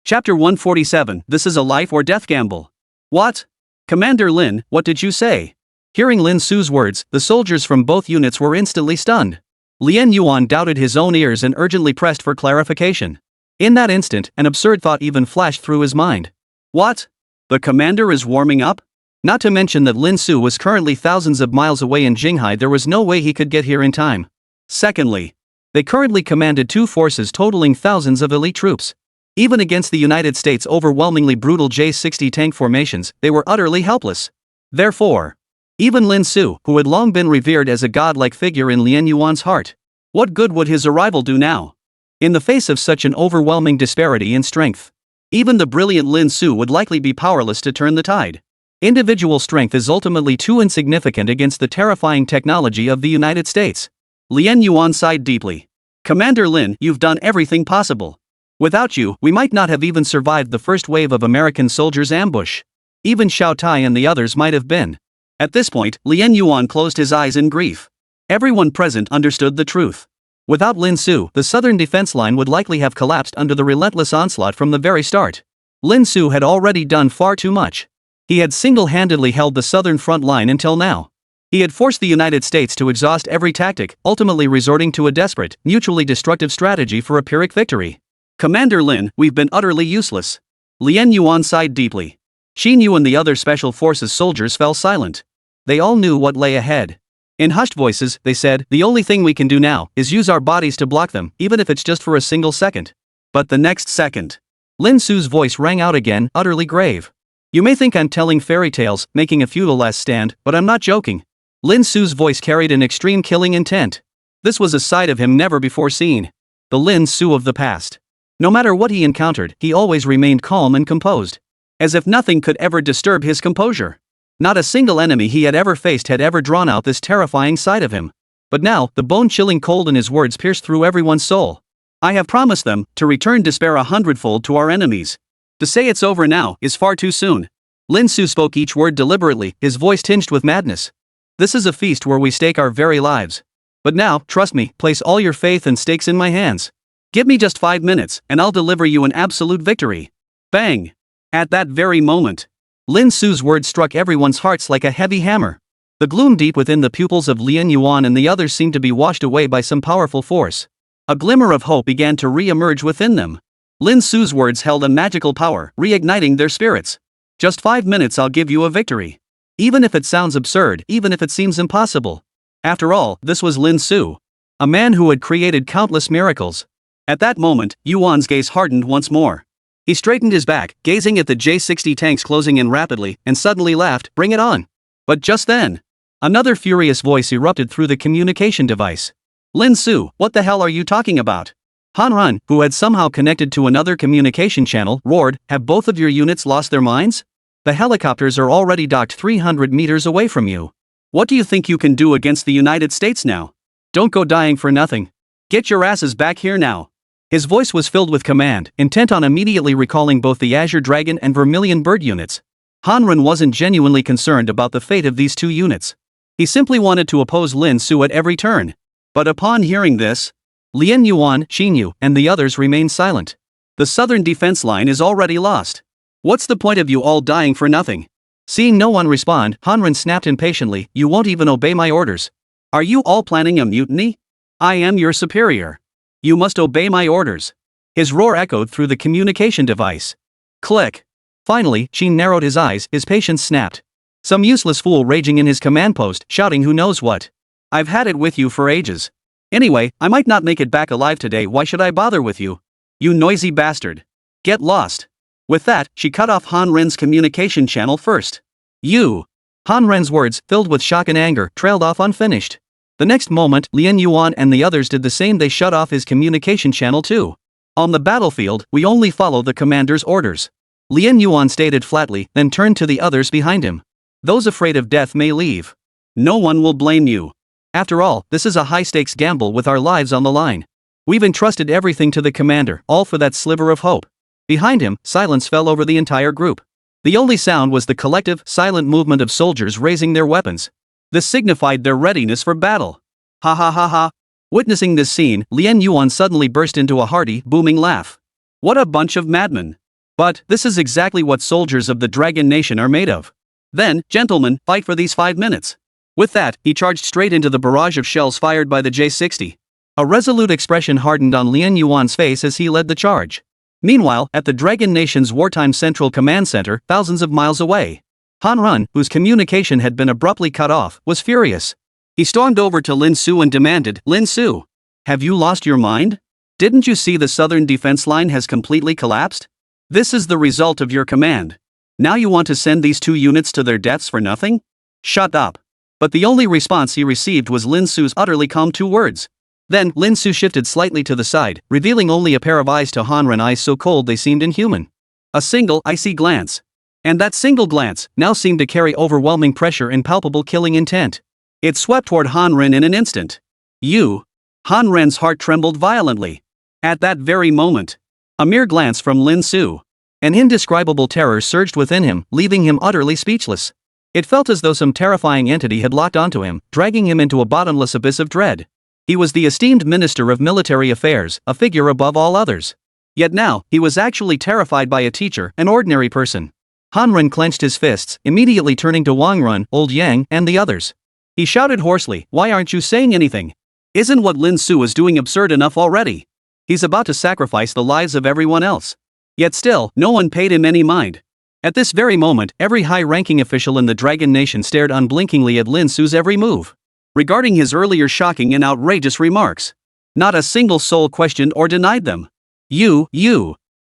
Chapter 147, This is a life or death gamble. "What? Commander Lin, what did you say?" Hearing Lin Su's words, the soldiers from both units were instantly stunned. Lien Yuan doubted his own ears and urgently pressed for clarification. In that instant, an absurd thought even flashed through his mind. "What? The commander is warming up?" Not to mention that Lin Su was currently thousands of miles away in Jinghai, there was no way he could get here in time. Secondly, they currently commanded 2 forces totaling thousands of elite troops. Even against the United States' overwhelmingly brutal J-60 tank formations, they were utterly helpless. Therefore, even Lin Su, who had long been revered as a godlike figure in Lien Yuan's heart, what good would his arrival do now? In the face of such an overwhelming disparity in strength, even the brilliant Lin Su would likely be powerless to turn the tide. Individual strength is ultimately too insignificant against the terrifying technology of the United States. Lien Yuan sighed deeply. "Commander Lin, you've done everything possible. Without you, we might not have even survived the first wave of American soldiers' ambush. Even Xiao Tai and the others might have been." At this point, Lien Yuan closed his eyes in grief. Everyone present understood the truth. Without Lin Su, the southern defense line would likely have collapsed under the relentless onslaught from the very start. Lin Su had already done far too much. He had single-handedly held the southern front line until now. He had forced the United States to exhaust every tactic, ultimately resorting to a desperate, mutually destructive strategy for a Pyrrhic victory. "Commander Lin, we've been utterly useless." Lien Yuan sighed deeply. Xin Yu and the other Special Forces soldiers fell silent. They all knew what lay ahead. In hushed voices, they said, "The only thing we can do now is use our bodies to block them, even if it's just for a single second." But the next second, Lin Su's voice rang out again, utterly grave. "You may think I'm telling fairy tales, making a futile last stand, but I'm not joking." Lin Su's voice carried an extreme killing intent. This was a side of him never before seen. The Lin Su of the past. No matter what he encountered, he always remained calm and composed. As if nothing could ever disturb his composure. Not a single enemy he had ever faced had ever drawn out this terrifying side of him. But now, the bone-chilling cold in his words pierced through everyone's soul. "I have promised them to return despair 100-fold to our enemies. To say it's over now is far too soon." Lin Su spoke each word deliberately, his voice tinged with madness. "This is a feast where we stake our very lives. But now, trust me, place all your faith and stakes in my hands. Give me just 5 minutes, and I'll deliver you an absolute victory." Bang! At that very moment, Lin Su's words struck everyone's hearts like a heavy hammer. The gloom deep within the pupils of Lien Yuan and the others seemed to be washed away by some powerful force. A glimmer of hope began to re-emerge within them. Lin Su's words held a magical power, reigniting their spirits. Just 5 minutes, I'll give you a victory. Even if it sounds absurd, even if it seems impossible. After all, this was Lin Su, a man who had created countless miracles. At that moment, Yuan's gaze hardened once more. He straightened his back, gazing at the J-60 tanks closing in rapidly, and suddenly laughed, "Bring it on." But just then, another furious voice erupted through the communication device. "Lin Su, what the hell are you talking about?" Han Run, who had somehow connected to another communication channel, roared, "Have both of your units lost their minds? The helicopters are already docked 300 meters away from you. What do you think you can do against the United States now? Don't go dying for nothing. Get your asses back here now." His voice was filled with command, intent on immediately recalling both the Azure Dragon and Vermilion Bird units. Hanren wasn't genuinely concerned about the fate of these two units. He simply wanted to oppose Lin Su at every turn. But upon hearing this, Lien Yuan, Xinyu, and the others remained silent. The southern defense line is already lost. What's the point of you all dying for nothing? Seeing no one respond, Hanren snapped impatiently, "You won't even obey my orders. Are you all planning a mutiny? I am your superior. You must obey my orders." His roar echoed through the communication device. Click. Finally, Qin narrowed his eyes, his patience snapped. Some useless fool raging in his command post, shouting who knows what. "I've had it with you for ages. Anyway, I might not make it back alive today, why should I bother with you? You noisy bastard. Get lost." With that, she cut off Han Ren's communication channel first. "You." Han Ren's words, filled with shock and anger, trailed off unfinished. The next moment, Lien Yuan and the others did the same, they shut off his communication channel too. "On the battlefield, we only follow the commander's orders," Lien Yuan stated flatly, then turned to the others behind him. "Those afraid of death may leave. No one will blame you. After all, this is a high-stakes gamble with our lives on the line. We've entrusted everything to the commander, all for that sliver of hope." Behind him, silence fell over the entire group. The only sound was the collective, silent movement of soldiers raising their weapons. This signified their readiness for battle. Ha ha ha ha. Witnessing this scene, Lien Yuan suddenly burst into a hearty, booming laugh. What a bunch of madmen. But this is exactly what soldiers of the Dragon Nation are made of. Then, gentlemen, fight for these 5 minutes. With that, he charged straight into the barrage of shells fired by the J-60. A resolute expression hardened on Lien Yuan's face as he led the charge. Meanwhile, at the Dragon Nation's wartime central command center, thousands of miles away, Han Run, whose communication had been abruptly cut off, was furious. He stormed over to Lin Su and demanded, "Lin Su, have you lost your mind? Didn't you see the southern defense line has completely collapsed? This is the result of your command. Now you want to send these 2 units to their deaths for nothing? Shut up." But the only response he received was Lin Su's utterly calm 2 words. Then, Lin Su shifted slightly to the side, revealing only a pair of eyes to Hanren, eyes so cold they seemed inhuman. A single, icy glance. And that single glance now seemed to carry overwhelming pressure and palpable killing intent. It swept toward Hanren in an instant. "You." Hanren's heart trembled violently. At that very moment, a mere glance from Lin Su. An indescribable terror surged within him, leaving him utterly speechless. It felt as though some terrifying entity had locked onto him, dragging him into a bottomless abyss of dread. He was the esteemed Minister of Military Affairs, a figure above all others. Yet now, he was actually terrified by a teacher, an ordinary person. Hanren clenched his fists, immediately turning to Wang Run, Old Yang, and the others. He shouted hoarsely, "Why aren't you saying anything? Isn't what Lin Su is doing absurd enough already? He's about to sacrifice the lives of everyone else." Yet still, no one paid him any mind. At this very moment, every high-ranking official in the Dragon Nation stared unblinkingly at Lin Su's every move. Regarding his earlier shocking and outrageous remarks, not a single soul questioned or denied them. You.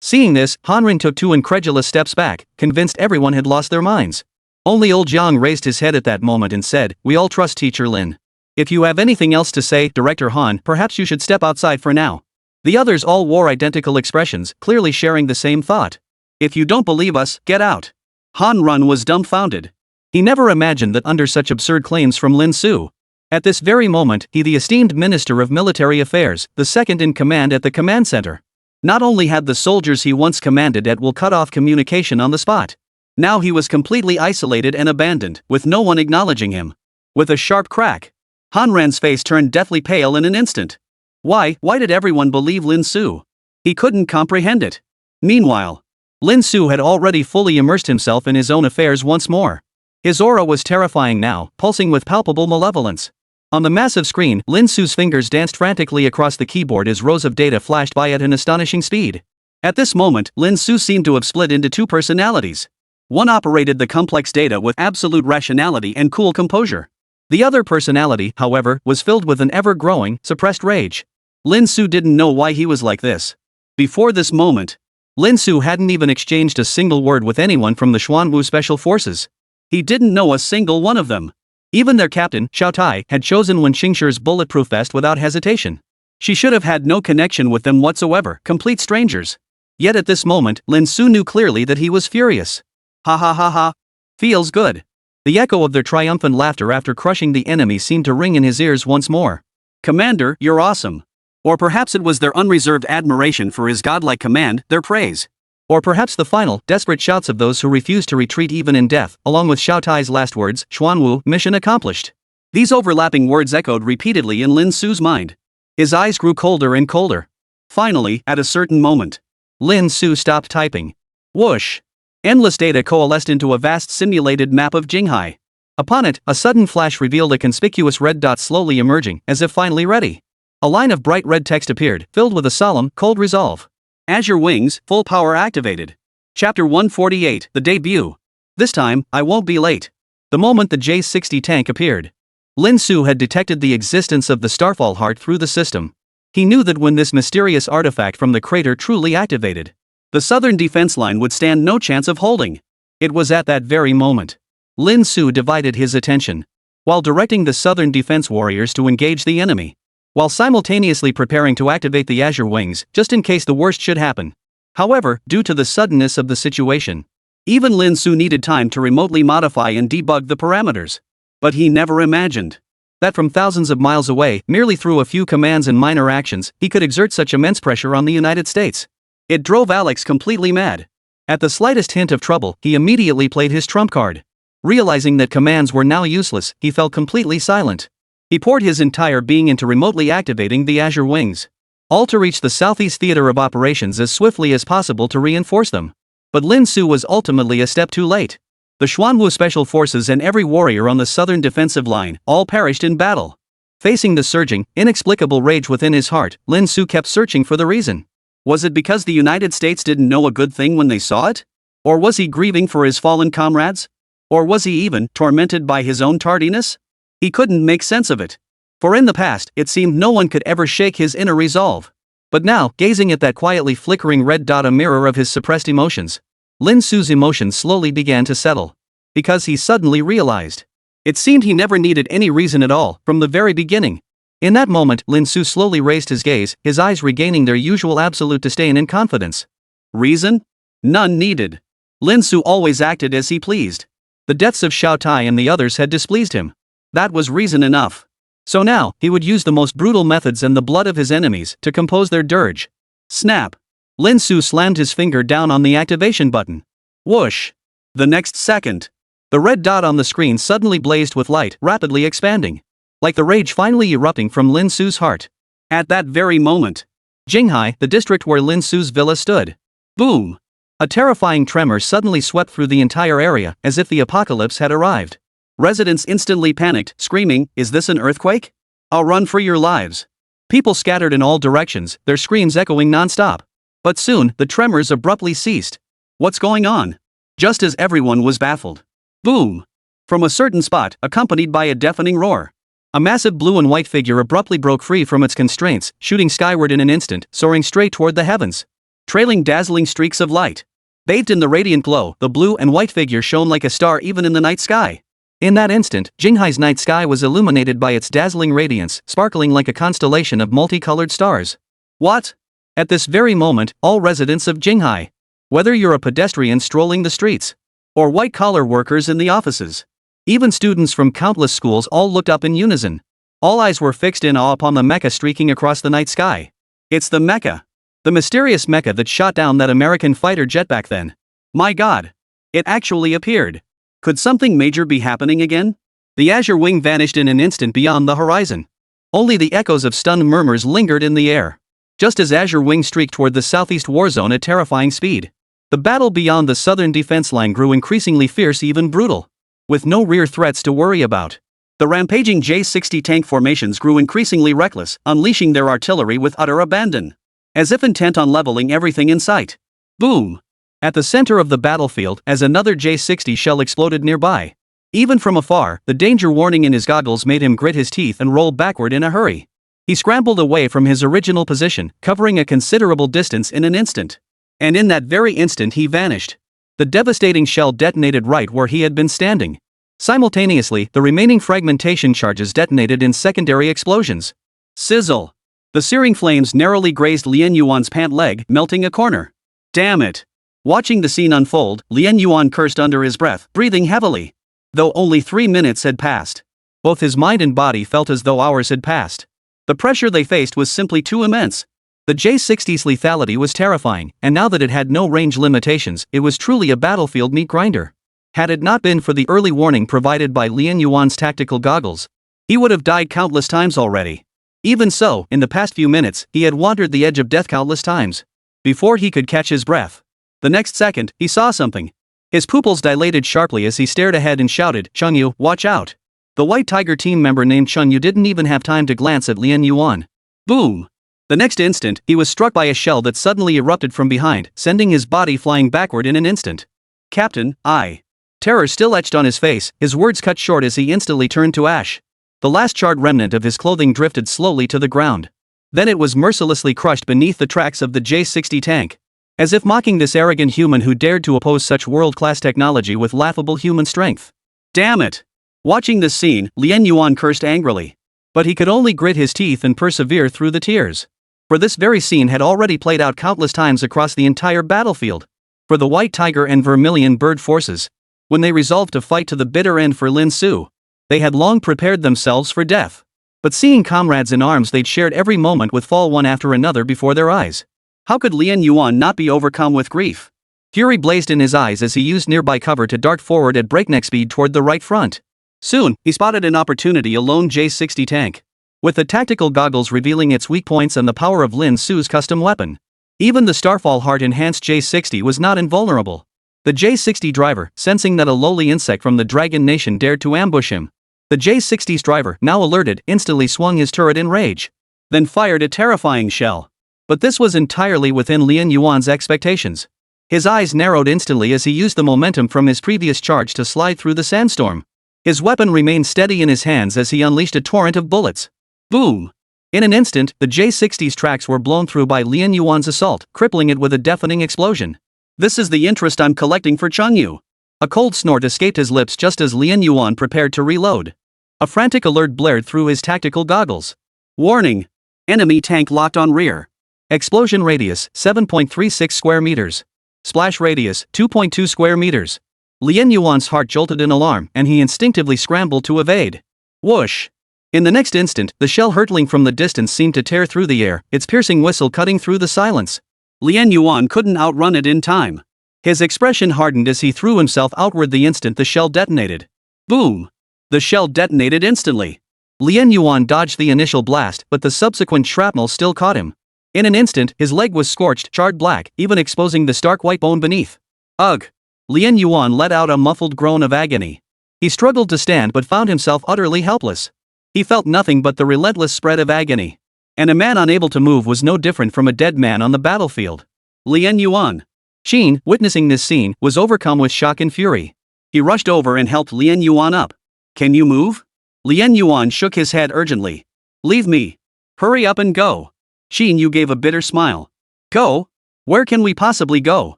Seeing this, Hanren took 2 incredulous steps back, convinced everyone had lost their minds. Only Old Jiang raised his head at that moment and said, "We all trust Teacher Lin. If you have anything else to say, Director Han, perhaps you should step outside for now." The others all wore identical expressions, clearly sharing the same thought. "If you don't believe us, get out." Han Run was dumbfounded. He never imagined that under such absurd claims from Lin Su. At this very moment, he, the esteemed Minister of Military Affairs, the second in command at the command center. Not only had the soldiers he once commanded at will cut off communication on the spot. Now he was completely isolated and abandoned, with no one acknowledging him. With a sharp crack, Hanran's face turned deathly pale in an instant. Why did everyone believe Lin Su? He couldn't comprehend it. Meanwhile, Lin Su had already fully immersed himself in his own affairs once more. His aura was terrifying now, pulsing with palpable malevolence. On the massive screen, Lin Su's fingers danced frantically across the keyboard as rows of data flashed by at an astonishing speed. At this moment, Lin Su seemed to have split into 2 personalities. One operated the complex data with absolute rationality and cool composure. The other personality, however, was filled with an ever-growing, suppressed rage. Lin Su didn't know why he was like this. Before this moment, Lin Su hadn't even exchanged a single word with anyone from the Xuanwu Special Forces. He didn't know a single one of them. Even their captain, Xiao Tai, had chosen Wen Xingshir's bulletproof vest without hesitation. She should have had no connection with them whatsoever, complete strangers. Yet at this moment, Lin Su knew clearly that he was furious. Ha ha ha ha. Feels good. The echo of their triumphant laughter after crushing the enemy seemed to ring in his ears once more. Commander, you're awesome. Or perhaps it was their unreserved admiration for his godlike command, their praise. Or perhaps the final, desperate shouts of those who refused to retreat even in death, along with Xiao Tai's last words, Xuanwu, mission accomplished. These overlapping words echoed repeatedly in Lin Su's mind. His eyes grew colder and colder. Finally, at a certain moment, Lin Su stopped typing. Whoosh! Endless data coalesced into a vast simulated map of Jinghai. Upon it, a sudden flash revealed a conspicuous red dot slowly emerging, as if finally ready. A line of bright red text appeared, filled with a solemn, cold resolve. Azure Wings, full power activated. Chapter 148, the debut. This time, I won't be late. The moment the J-60 tank appeared, Lin Su had detected the existence of the Starfall Heart through the system. He knew that when this mysterious artifact from the crater truly activated, the southern defense line would stand no chance of holding. It was at that very moment Lin Su divided his attention. While directing the southern defense warriors to engage the enemy, while simultaneously preparing to activate the Azure Wings, just in case the worst should happen. However, due to the suddenness of the situation, even Lin Su needed time to remotely modify and debug the parameters. But he never imagined that from thousands of miles away, merely through a few commands and minor actions, he could exert such immense pressure on the United States. It drove Alex completely mad. At the slightest hint of trouble, he immediately played his trump card. Realizing that commands were now useless, he fell completely silent. He poured his entire being into remotely activating the Azure Wings, all to reach the Southeast Theater of Operations as swiftly as possible to reinforce them. But Lin Su was ultimately a step too late. The Xuanwu Special Forces and every warrior on the southern defensive line all perished in battle. Facing the surging, inexplicable rage within his heart, Lin Su kept searching for the reason. Was it because the United States didn't know a good thing when they saw it? Or was he grieving for his fallen comrades? Or was he even tormented by his own tardiness? He couldn't make sense of it. For in the past, it seemed no one could ever shake his inner resolve. But now, gazing at that quietly flickering red dot, a mirror of his suppressed emotions, Lin Su's emotions slowly began to settle. Because he suddenly realized. It seemed he never needed any reason at all, from the very beginning. In that moment, Lin Su slowly raised his gaze, his eyes regaining their usual absolute disdain and confidence. Reason? None needed. Lin Su always acted as he pleased. The deaths of Xiao Tai and the others had displeased him. That was reason enough. So now, he would use the most brutal methods and the blood of his enemies to compose their dirge. Snap! Lin Su slammed his finger down on the activation button. Whoosh! The next second, the red dot on the screen suddenly blazed with light, rapidly expanding, like the rage finally erupting from Lin Su's heart. At that very moment, Jinghai, the district where Lin Su's villa stood. Boom! A terrifying tremor suddenly swept through the entire area, as if the apocalypse had arrived. Residents instantly panicked, screaming, "Is this an earthquake? I'll run for your lives." People scattered in all directions, their screams echoing non-stop. But soon, the tremors abruptly ceased. What's going on? Just as everyone was baffled. Boom! From a certain spot, accompanied by a deafening roar, a massive blue and white figure abruptly broke free from its constraints, shooting skyward in an instant, soaring straight toward the heavens, trailing dazzling streaks of light. Bathed in the radiant glow, the blue and white figure shone like a star even in the night sky. In that instant, Jinghai's night sky was illuminated by its dazzling radiance, sparkling like a constellation of multicolored stars. What? At this very moment, all residents of Jinghai, whether you're a pedestrian strolling the streets, or white-collar workers in the offices, even students from countless schools, all looked up in unison. All eyes were fixed in awe upon the mecha streaking across the night sky. It's the mecha. The mysterious mecha that shot down that American fighter jet back then. My God! It actually appeared. Could something major be happening again? The Azure Wing vanished in an instant beyond the horizon. Only the echoes of stunned murmurs lingered in the air. Just as Azure Wing streaked toward the southeast war zone at terrifying speed, the battle beyond the southern defense line grew increasingly fierce, even brutal. With no rear threats to worry about, the rampaging J-60 tank formations grew increasingly reckless, unleashing their artillery with utter abandon, as if intent on leveling everything in sight. Boom! At the center of the battlefield, as another J-60 shell exploded nearby. Even from afar, the danger warning in his goggles made him grit his teeth and roll backward in a hurry. He scrambled away from his original position, covering a considerable distance in an instant. And in that very instant he vanished. The devastating shell detonated right where he had been standing. Simultaneously, the remaining fragmentation charges detonated in secondary explosions. Sizzle! The searing flames narrowly grazed Lien Yuan's pant leg, melting a corner. Damn it! Watching the scene unfold, Lien Yuan cursed under his breath, breathing heavily. Though only 3 minutes had passed. Both his mind and body felt as though hours had passed. The pressure they faced was simply too immense. The J-60's lethality was terrifying, and now that it had no range limitations, it was truly a battlefield meat grinder. Had it not been for the early warning provided by Lien Yuan's tactical goggles, he would have died countless times already. Even so, in the past few minutes, he had wandered the edge of death countless times. Before he could catch his breath. The next second, he saw something. His pupils dilated sharply as he stared ahead and shouted, "Chunyu, watch out!" The White Tiger team member named Chunyu didn't even have time to glance at Lien Yuan. Boom! The next instant, he was struck by a shell that suddenly erupted from behind, sending his body flying backward in an instant. "Captain, I..." Terror still etched on his face, his words cut short as he instantly turned to ash. The last charred remnant of his clothing drifted slowly to the ground. Then it was mercilessly crushed beneath the tracks of the J-60 tank. As if mocking this arrogant human who dared to oppose such world-class technology with laughable human strength. Damn it! Watching this scene, Lien Yuan cursed angrily. But he could only grit his teeth and persevere through the tears. For this very scene had already played out countless times across the entire battlefield. For the White Tiger and Vermilion Bird forces, when they resolved to fight to the bitter end for Lin Su, they had long prepared themselves for death. But seeing comrades in arms they'd shared every moment with fall one after another before their eyes. How could Lien Yuan not be overcome with grief? Fury blazed in his eyes as he used nearby cover to dart forward at breakneck speed toward the right front. Soon, he spotted an opportunity: a lone J-60 tank. With the tactical goggles revealing its weak points and the power of Lin Su's custom weapon. Even the Starfall Heart-enhanced J-60 was not invulnerable. The J-60 driver, sensing that a lowly insect from the Dragon Nation dared to ambush him. The J-60's driver, now alerted, instantly swung his turret in rage. Then fired a terrifying shell. But this was entirely within Lien Yuan's expectations. His eyes narrowed instantly as he used the momentum from his previous charge to slide through the sandstorm. His weapon remained steady in his hands as he unleashed a torrent of bullets. Boom! In an instant, the J-60's tracks were blown through by Lien Yuan's assault, crippling it with a deafening explosion. "This is the interest I'm collecting for Chunyu." A cold snort escaped his lips just as Lien Yuan prepared to reload. A frantic alert blared through his tactical goggles. Warning! Enemy tank locked on rear. Explosion radius, 7.36 square meters. Splash radius, 2.2 square meters. Lien Yuan's heart jolted in alarm, and he instinctively scrambled to evade. Whoosh! In the next instant, the shell hurtling from the distance seemed to tear through the air, its piercing whistle cutting through the silence. Lien Yuan couldn't outrun it in time. His expression hardened as he threw himself outward the instant the shell detonated. Boom! The shell detonated instantly. Lien Yuan dodged the initial blast, but the subsequent shrapnel still caught him. In an instant, his leg was scorched, charred black, even exposing the stark white bone beneath. Ugh! Lien Yuan let out a muffled groan of agony. He struggled to stand but found himself utterly helpless. He felt nothing but the relentless spread of agony. And a man unable to move was no different from a dead man on the battlefield. Lien Yuan. Qin, witnessing this scene, was overcome with shock and fury. He rushed over and helped Lien Yuan up. "Can you move?" Lien Yuan shook his head urgently. "Leave me. Hurry up and go." Qin Yu gave a bitter smile. "Go? Where can we possibly go?"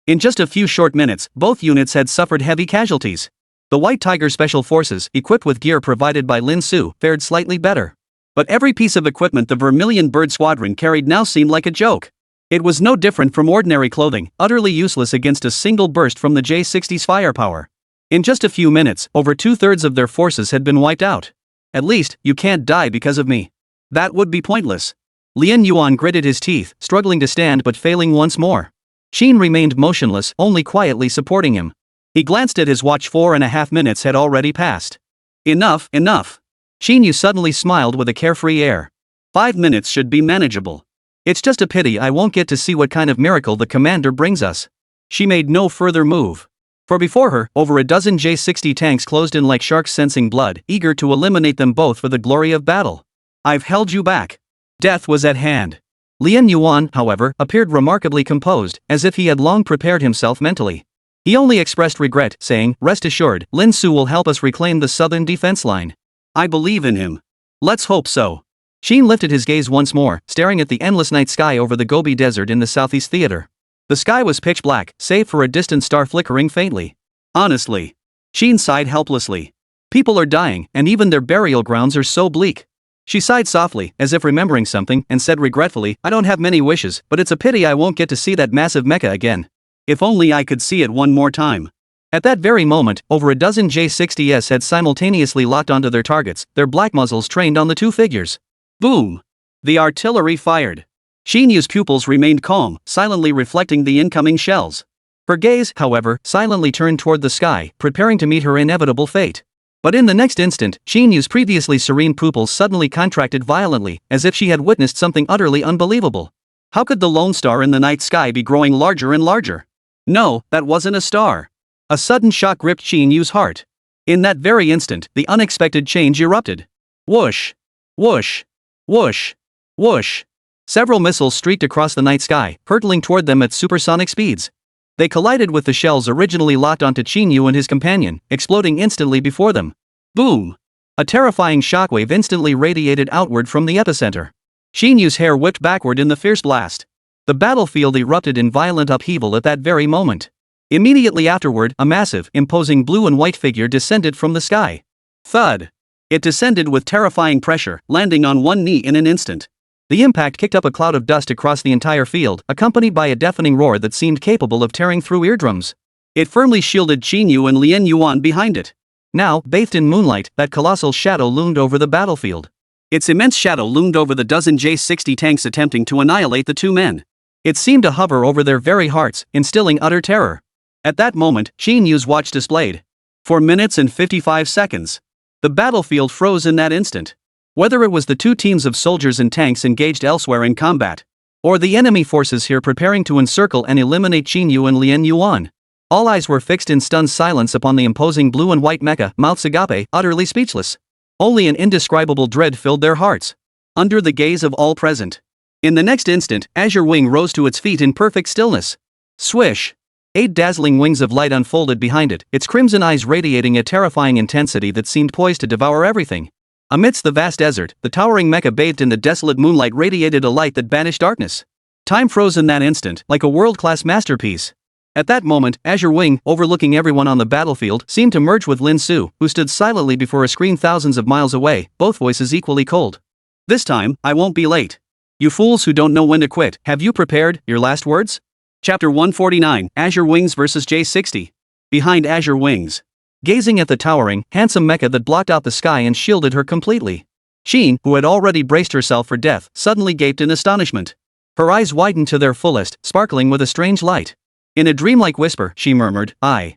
In just a few short minutes, both units had suffered heavy casualties. The White Tiger Special Forces, equipped with gear provided by Lin Su, fared slightly better. But every piece of equipment the Vermilion Bird Squadron carried now seemed like a joke. It was no different from ordinary clothing, utterly useless against a single burst from the J-60's firepower. In just a few minutes, over 2/3 of their forces had been wiped out. "At least, you can't die because of me." That would be pointless. Lien Yuan gritted his teeth, struggling to stand but failing once more. Qin remained motionless, only quietly supporting him. He glanced at his watch. 4.5 minutes had already passed. Enough, enough. Qin Yu suddenly smiled with a carefree air. 5 minutes should be manageable. It's just a pity I won't get to see what kind of miracle the commander brings us. She made no further move. For before her, over a dozen J-60 tanks closed in like sharks sensing blood, eager to eliminate them both for the glory of battle. "I've held you back." Death was at hand. Lien Yuan, however, appeared remarkably composed, as if he had long prepared himself mentally. He only expressed regret, saying, "Rest assured, Lin Su will help us reclaim the southern defense line. I believe in him. Let's hope so." Sheen lifted his gaze once more, staring at the endless night sky over the Gobi Desert in the southeast theater. The sky was pitch black, save for a distant star flickering faintly. Honestly. Sheen sighed helplessly. People are dying, and even their burial grounds are so bleak. She sighed softly, as if remembering something, and said regretfully, "I don't have many wishes, but it's a pity I won't get to see that massive mecha again. If only I could see it one more time." At that very moment, over a dozen J-60s had simultaneously locked onto their targets, their black muzzles trained on the two figures. Boom! The artillery fired. Sheen Yu's pupils remained calm, silently reflecting the incoming shells. Her gaze, however, silently turned toward the sky, preparing to meet her inevitable fate. But in the next instant, Sheen Yu's previously serene pupils suddenly contracted violently, as if she had witnessed something utterly unbelievable. How could the lone star in the night sky be growing larger and larger? No, that wasn't a star. A sudden shock gripped Sheen Yu's heart. In that very instant, the unexpected change erupted. Whoosh! Whoosh! Whoosh! Whoosh! Several missiles streaked across the night sky, hurtling toward them at supersonic speeds. They collided with the shells originally locked onto Sheen Yu and his companion, exploding instantly before them. Boom! A terrifying shockwave instantly radiated outward from the epicenter. Sheen Yu's hair whipped backward in the fierce blast. The battlefield erupted in violent upheaval at that very moment. Immediately afterward, a massive, imposing blue and white figure descended from the sky. Thud! It descended with terrifying pressure, landing on one knee in an instant. The impact kicked up a cloud of dust across the entire field, accompanied by a deafening roar that seemed capable of tearing through eardrums. It firmly shielded Sheen Yu and Lien Yuan behind it. Now, bathed in moonlight, that colossal shadow loomed over the battlefield. Its immense shadow loomed over the dozen J-60 tanks attempting to annihilate the two men. It seemed to hover over their very hearts, instilling utter terror. At that moment, Sheen Yu's watch displayed. 4 minutes and 55 seconds. The battlefield froze in that instant. Whether it was the two teams of soldiers and tanks engaged elsewhere in combat, or the enemy forces here preparing to encircle and eliminate Sheen Yu and Lien Yuan, all eyes were fixed in stunned silence upon the imposing blue and white mecha, mouths agape, utterly speechless. Only an indescribable dread filled their hearts. Under the gaze of all present. In the next instant, Azure Wing rose to its feet in perfect stillness. Swish! 8 dazzling wings of light unfolded behind it, its crimson eyes radiating a terrifying intensity that seemed poised to devour everything. Amidst the vast desert, the towering mecha bathed in the desolate moonlight radiated a light that banished darkness. Time froze in that instant, like a world-class masterpiece. At that moment, Azure Wing, overlooking everyone on the battlefield, seemed to merge with Lin Su, who stood silently before a screen thousands of miles away, both voices equally cold. "This time, I won't be late. You fools who don't know when to quit, have you prepared your last words?" Chapter 149, Azure Wings vs J-60. Behind Azure Wings. Gazing at the towering, handsome mecha that blocked out the sky and shielded her completely, Sheen, who had already braced herself for death, suddenly gaped in astonishment. Her eyes widened to their fullest, sparkling with a strange light. In a dreamlike whisper, she murmured, I'm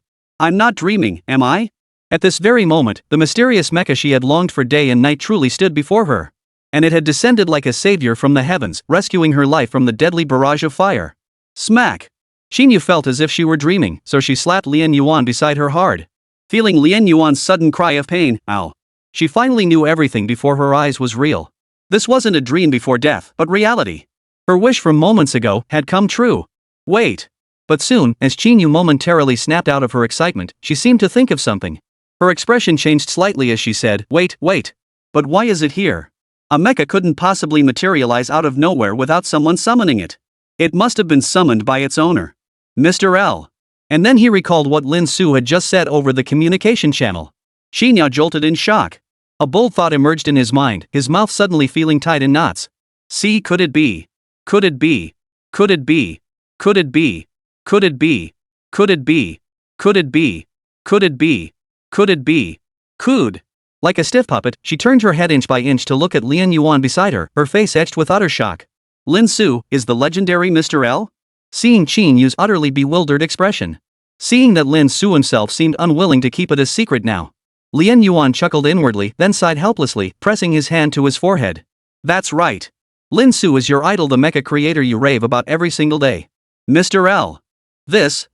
not dreaming, am I?" At this very moment, the mysterious mecha she had longed for day and night truly stood before her. And it had descended like a savior from the heavens, rescuing her life from the deadly barrage of fire. Smack! Sheen Yu felt as if she were dreaming, so she slapped Lien Yuan beside her hard. Feeling Lien Yuan's sudden cry of pain, ow. She finally knew everything before her eyes was real. This wasn't a dream before death, but reality. Her wish from moments ago had come true. Wait! But soon, as Sheen Yu momentarily snapped out of her excitement, she seemed to think of something. Her expression changed slightly as she said, wait. But why is it here? A mecha couldn't possibly materialize out of nowhere without someone summoning it. It must have been summoned by its owner, Mr. L. And then he recalled what Lin Su had just said over the communication channel. Sheen Yu jolted in shock. A bold thought emerged in his mind, his mouth suddenly feeling tied in knots. See, could it be? Could it be? Could it be? Could it be? Could it be? Could it be? Could it be? Could it be? Could it be? Could. Like a stiff puppet, she turned her head inch by inch to look at Lien Yuan beside her, her face etched with utter shock. Lin Su, is the legendary Mr. L? Seeing Sheen Yu's utterly bewildered expression. Seeing that Lin Su himself seemed unwilling to keep it a secret now. Lien Yuan chuckled inwardly, then sighed helplessly, pressing his hand to his forehead. That's right. Lin Su is your idol, the mecha creator you rave about every single day. Mr. L. This,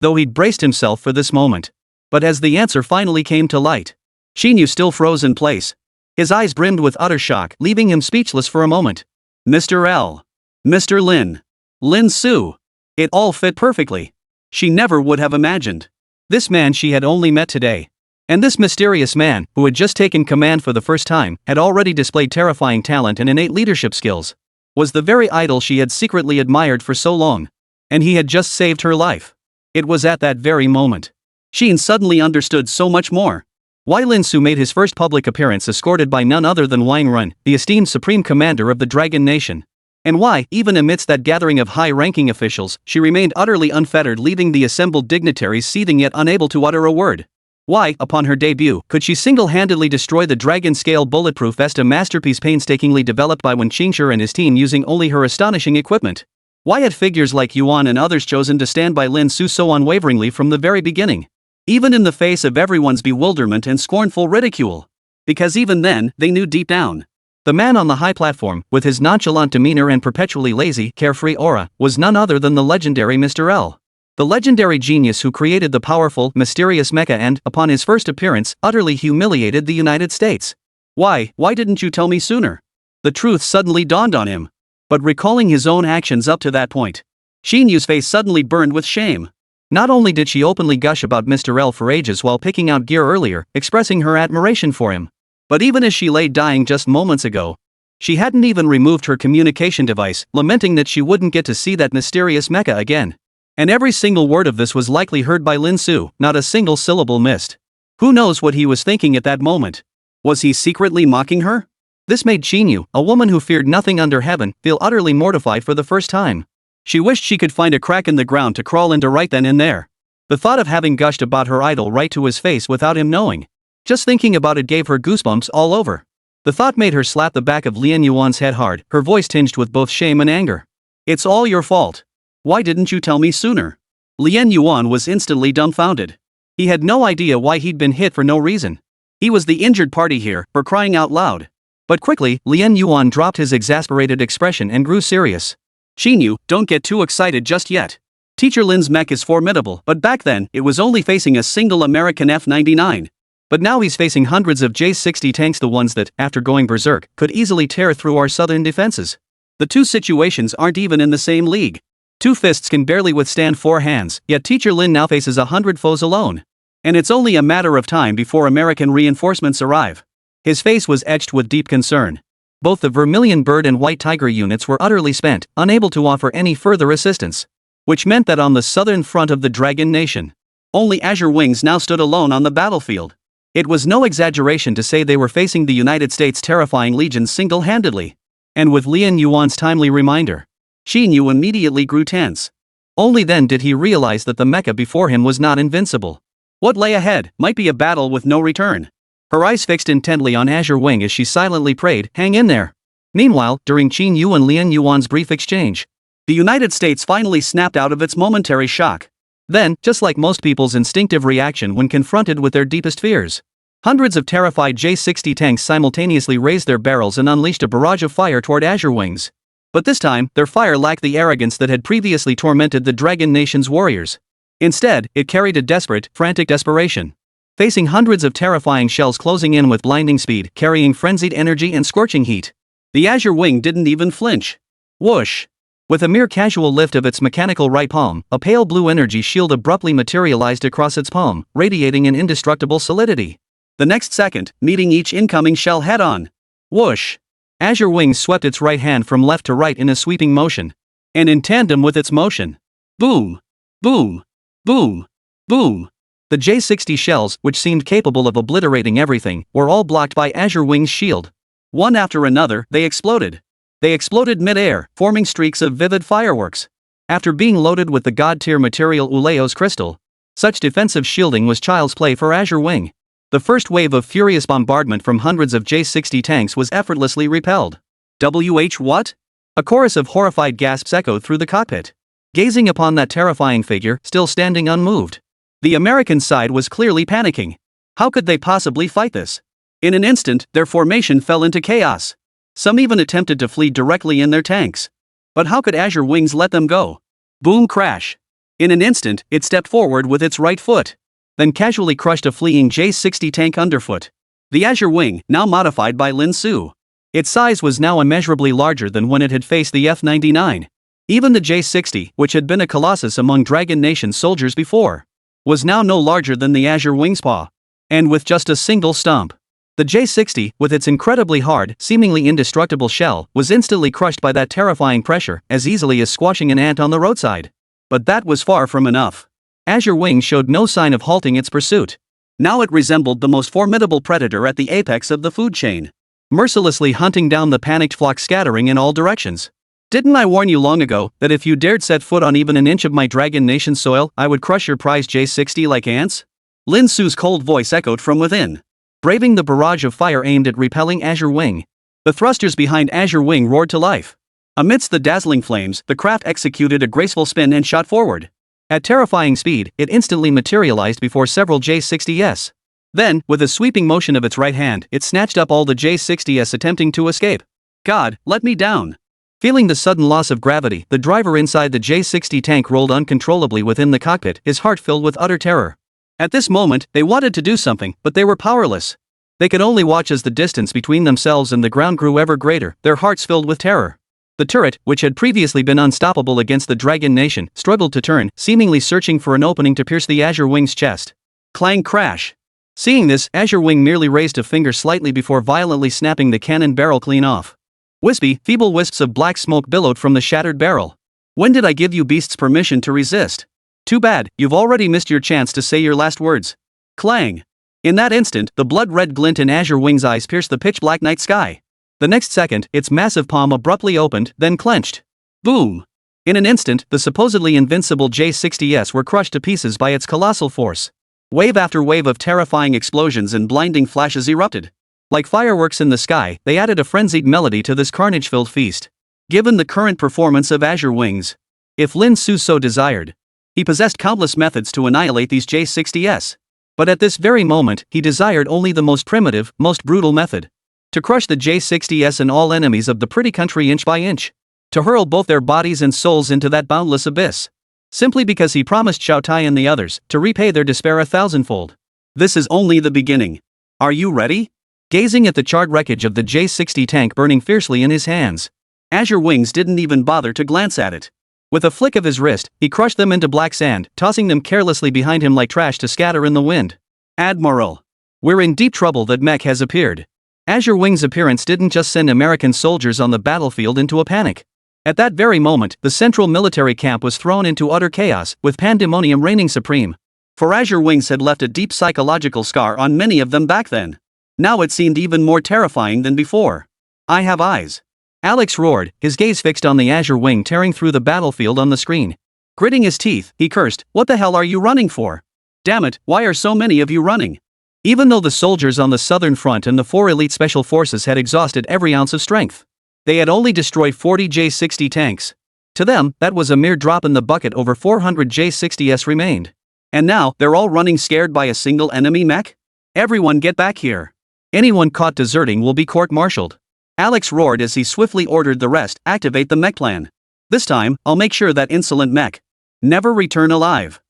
though he'd braced himself for this moment. But as the answer finally came to light, Sheen Yu still froze in place. His eyes brimmed with utter shock, leaving him speechless for a moment. Mr. L. Mr. Lin. Lin Su. It all fit perfectly. She never would have imagined. This man she had only met today. And this mysterious man, who had just taken command for the first time, had already displayed terrifying talent and innate leadership skills. Was the very idol she had secretly admired for so long. And he had just saved her life. It was at that very moment. Sheen suddenly understood so much more. Why Lin Su made his first public appearance escorted by none other than Wang Run, the esteemed supreme commander of the Dragon Nation. And why, even amidst that gathering of high-ranking officials, she remained utterly unfettered, leaving the assembled dignitaries seething yet unable to utter a word. Why, upon her debut, could she single-handedly destroy the dragon-scale bulletproof vest, a masterpiece painstakingly developed by Wen Qingshi and his team using only her astonishing equipment? Why had figures like Yuan and others chosen to stand by Lin Su so unwaveringly from the very beginning? Even in the face of everyone's bewilderment and scornful ridicule. Because even then, they knew deep down. The man on the high platform, with his nonchalant demeanor and perpetually lazy, carefree aura, was none other than the legendary Mr. L. The legendary genius who created the powerful, mysterious mecha and, upon his first appearance, utterly humiliated the United States. Why didn't you tell me sooner? The truth suddenly dawned on him. But recalling his own actions up to that point, Shin Yu's face suddenly burned with shame. Not only did she openly gush about Mr. L for ages while picking out gear earlier, expressing her admiration for him, but even as she lay dying just moments ago, she hadn't even removed her communication device, lamenting that she wouldn't get to see that mysterious mecha again. And every single word of this was likely heard by Lin Su, not a single syllable missed. Who knows what he was thinking at that moment? Was he secretly mocking her? This made Shin Yu, a woman who feared nothing under heaven, feel utterly mortified for the first time. She wished she could find a crack in the ground to crawl into right then and there. The thought of having gushed about her idol right to his face without him knowing. Just thinking about it gave her goosebumps all over. The thought made her slap the back of Lien Yuan's head hard, her voice tinged with both shame and anger. It's all your fault. Why didn't you tell me sooner? Lien Yuan was instantly dumbfounded. He had no idea why he'd been hit for no reason. He was the injured party here, for crying out loud. But quickly, Lien Yuan dropped his exasperated expression and grew serious. Shin Yu, don't get too excited just yet. Teacher Lin's mech is formidable, but back then, it was only facing a single American F-99. But now he's facing hundreds of J-60 tanks, the ones that, after going berserk, could easily tear through our southern defenses. The two situations aren't even in the same league. Two fists can barely withstand four hands, yet Teacher Lin now faces 100 foes alone. And it's only a matter of time before American reinforcements arrive. His face was etched with deep concern. Both the Vermilion Bird and White Tiger units were utterly spent, unable to offer any further assistance. Which meant that on the southern front of the Dragon Nation, only Azure Wings now stood alone on the battlefield. It was no exaggeration to say they were facing the United States' terrifying legions single-handedly. And with Lien Yuan's timely reminder, Shin Yu immediately grew tense. Only then did he realize that the mecha before him was not invincible. What lay ahead might be a battle with no return. Her eyes fixed intently on Azure Wing as she silently prayed, "Hang in there." Meanwhile, during Shin Yu and Lien Yuan's brief exchange, the United States finally snapped out of its momentary shock. Then, just like most people's instinctive reaction when confronted with their deepest fears, hundreds of terrified J-60 tanks simultaneously raised their barrels and unleashed a barrage of fire toward Azure Wings. But this time, their fire lacked the arrogance that had previously tormented the Dragon Nation's warriors. Instead, it carried a desperate, frantic desperation. Facing hundreds of terrifying shells closing in with blinding speed, carrying frenzied energy and scorching heat, the Azure Wing didn't even flinch. Whoosh! With a mere casual lift of its mechanical right palm, a pale blue energy shield abruptly materialized across its palm, radiating an indestructible solidity. The next second, meeting each incoming shell head-on. Whoosh! Azure Wings swept its right hand from left to right in a sweeping motion. And in tandem with its motion, boom! Boom! Boom! Boom! The J-60 shells, which seemed capable of obliterating everything, were all blocked by Azure Wings' shield. One after another, they exploded. They exploded mid-air, forming streaks of vivid fireworks. After being loaded with the god-tier material Uleo's crystal, such defensive shielding was child's play for Azure Wing. The first wave of furious bombardment from hundreds of J-60 tanks was effortlessly repelled. What? A chorus of horrified gasps echoed through the cockpit. Gazing upon that terrifying figure, still standing unmoved, the American side was clearly panicking. How could they possibly fight this? In an instant, their formation fell into chaos. Some even attempted to flee directly in their tanks. But how could Azure Wings let them go? Boom crash. In an instant, it stepped forward with its right foot, then casually crushed a fleeing J-60 tank underfoot. The Azure Wing, now modified by Lin Su, Its size was now immeasurably larger than when it had faced the F-99. Even the J-60, which had been a colossus among Dragon Nation soldiers before, was now no larger than the Azure Wing's paw. And with just a single stomp, the J-60, with its incredibly hard, seemingly indestructible shell, was instantly crushed by that terrifying pressure, as easily as squashing an ant on the roadside. But that was far from enough. Azure Wing showed no sign of halting its pursuit. Now it resembled the most formidable predator at the apex of the food chain, mercilessly hunting down the panicked flock scattering in all directions. Didn't I warn you long ago that if you dared set foot on even an inch of my Dragon Nation soil, I would crush your prized J-60 like ants? Lin Su's cold voice echoed from within, braving the barrage of fire aimed at repelling Azure Wing. The thrusters behind Azure Wing roared to life. Amidst the dazzling flames, the craft executed a graceful spin and shot forward. At terrifying speed, it instantly materialized before several J-60s. Then, with a sweeping motion of its right hand, it snatched up all the J-60s attempting to escape. God, let me down. Feeling the sudden loss of gravity, the driver inside the J-60 tank rolled uncontrollably within the cockpit, his heart filled with utter terror. At this moment, they wanted to do something, but they were powerless. They could only watch as the distance between themselves and the ground grew ever greater, their hearts filled with terror. The turret, which had previously been unstoppable against the Dragon Nation, struggled to turn, seemingly searching for an opening to pierce the Azure Wing's chest. Clang crash. Seeing this, Azure Wing merely raised a finger slightly before violently snapping the cannon barrel clean off. Wispy, feeble wisps of black smoke billowed from the shattered barrel. When did I give you beasts permission to resist? Too bad, you've already missed your chance to say your last words. Clang. In that instant, the blood-red glint in Azure Wing's eyes pierced the pitch-black night sky. The next second, its massive palm abruptly opened, then clenched. Boom! In an instant, the supposedly invincible J-60s were crushed to pieces by its colossal force. Wave after wave of terrifying explosions and blinding flashes erupted. Like fireworks in the sky, they added a frenzied melody to this carnage-filled feast. Given the current performance of Azure Wings, if Lin Su so desired, he possessed countless methods to annihilate these J-60s. But at this very moment, he desired only the most primitive, most brutal method. To crush the J-60s and all enemies of the pretty country inch by inch. To hurl both their bodies and souls into that boundless abyss. Simply because he promised Xiao Tai and the others to repay their despair 1,000-fold. This is only the beginning. Are you ready? Gazing at the charred wreckage of the J-60 tank burning fiercely in his hands, Azure Wings didn't even bother to glance at it. With a flick of his wrist, he crushed them into black sand, tossing them carelessly behind him like trash to scatter in the wind. Admiral. We're in deep trouble that mech has appeared. Azure Wing's appearance didn't just send American soldiers on the battlefield into a panic. At that very moment, the central military camp was thrown into utter chaos, with pandemonium reigning supreme. For Azure Wings had left a deep psychological scar on many of them back then. Now it seemed even more terrifying than before. I have eyes. Alex roared, his gaze fixed on the Azure Wing tearing through the battlefield on the screen. Gritting his teeth, he cursed, "What the hell are you running for? Damn it, why are so many of you running?" Even though the soldiers on the southern front and the 4 elite special forces had exhausted every ounce of strength, they had only destroyed 40 J-60 tanks. To them, that was a mere drop in the bucket. Over 400 J-60s remained. And now, they're all running scared by a single enemy mech? Everyone get back here. Anyone caught deserting will be court-martialed. Alex roared as he swiftly ordered the rest activate the mech plan. This time, I'll make sure that insolent mech never return alive.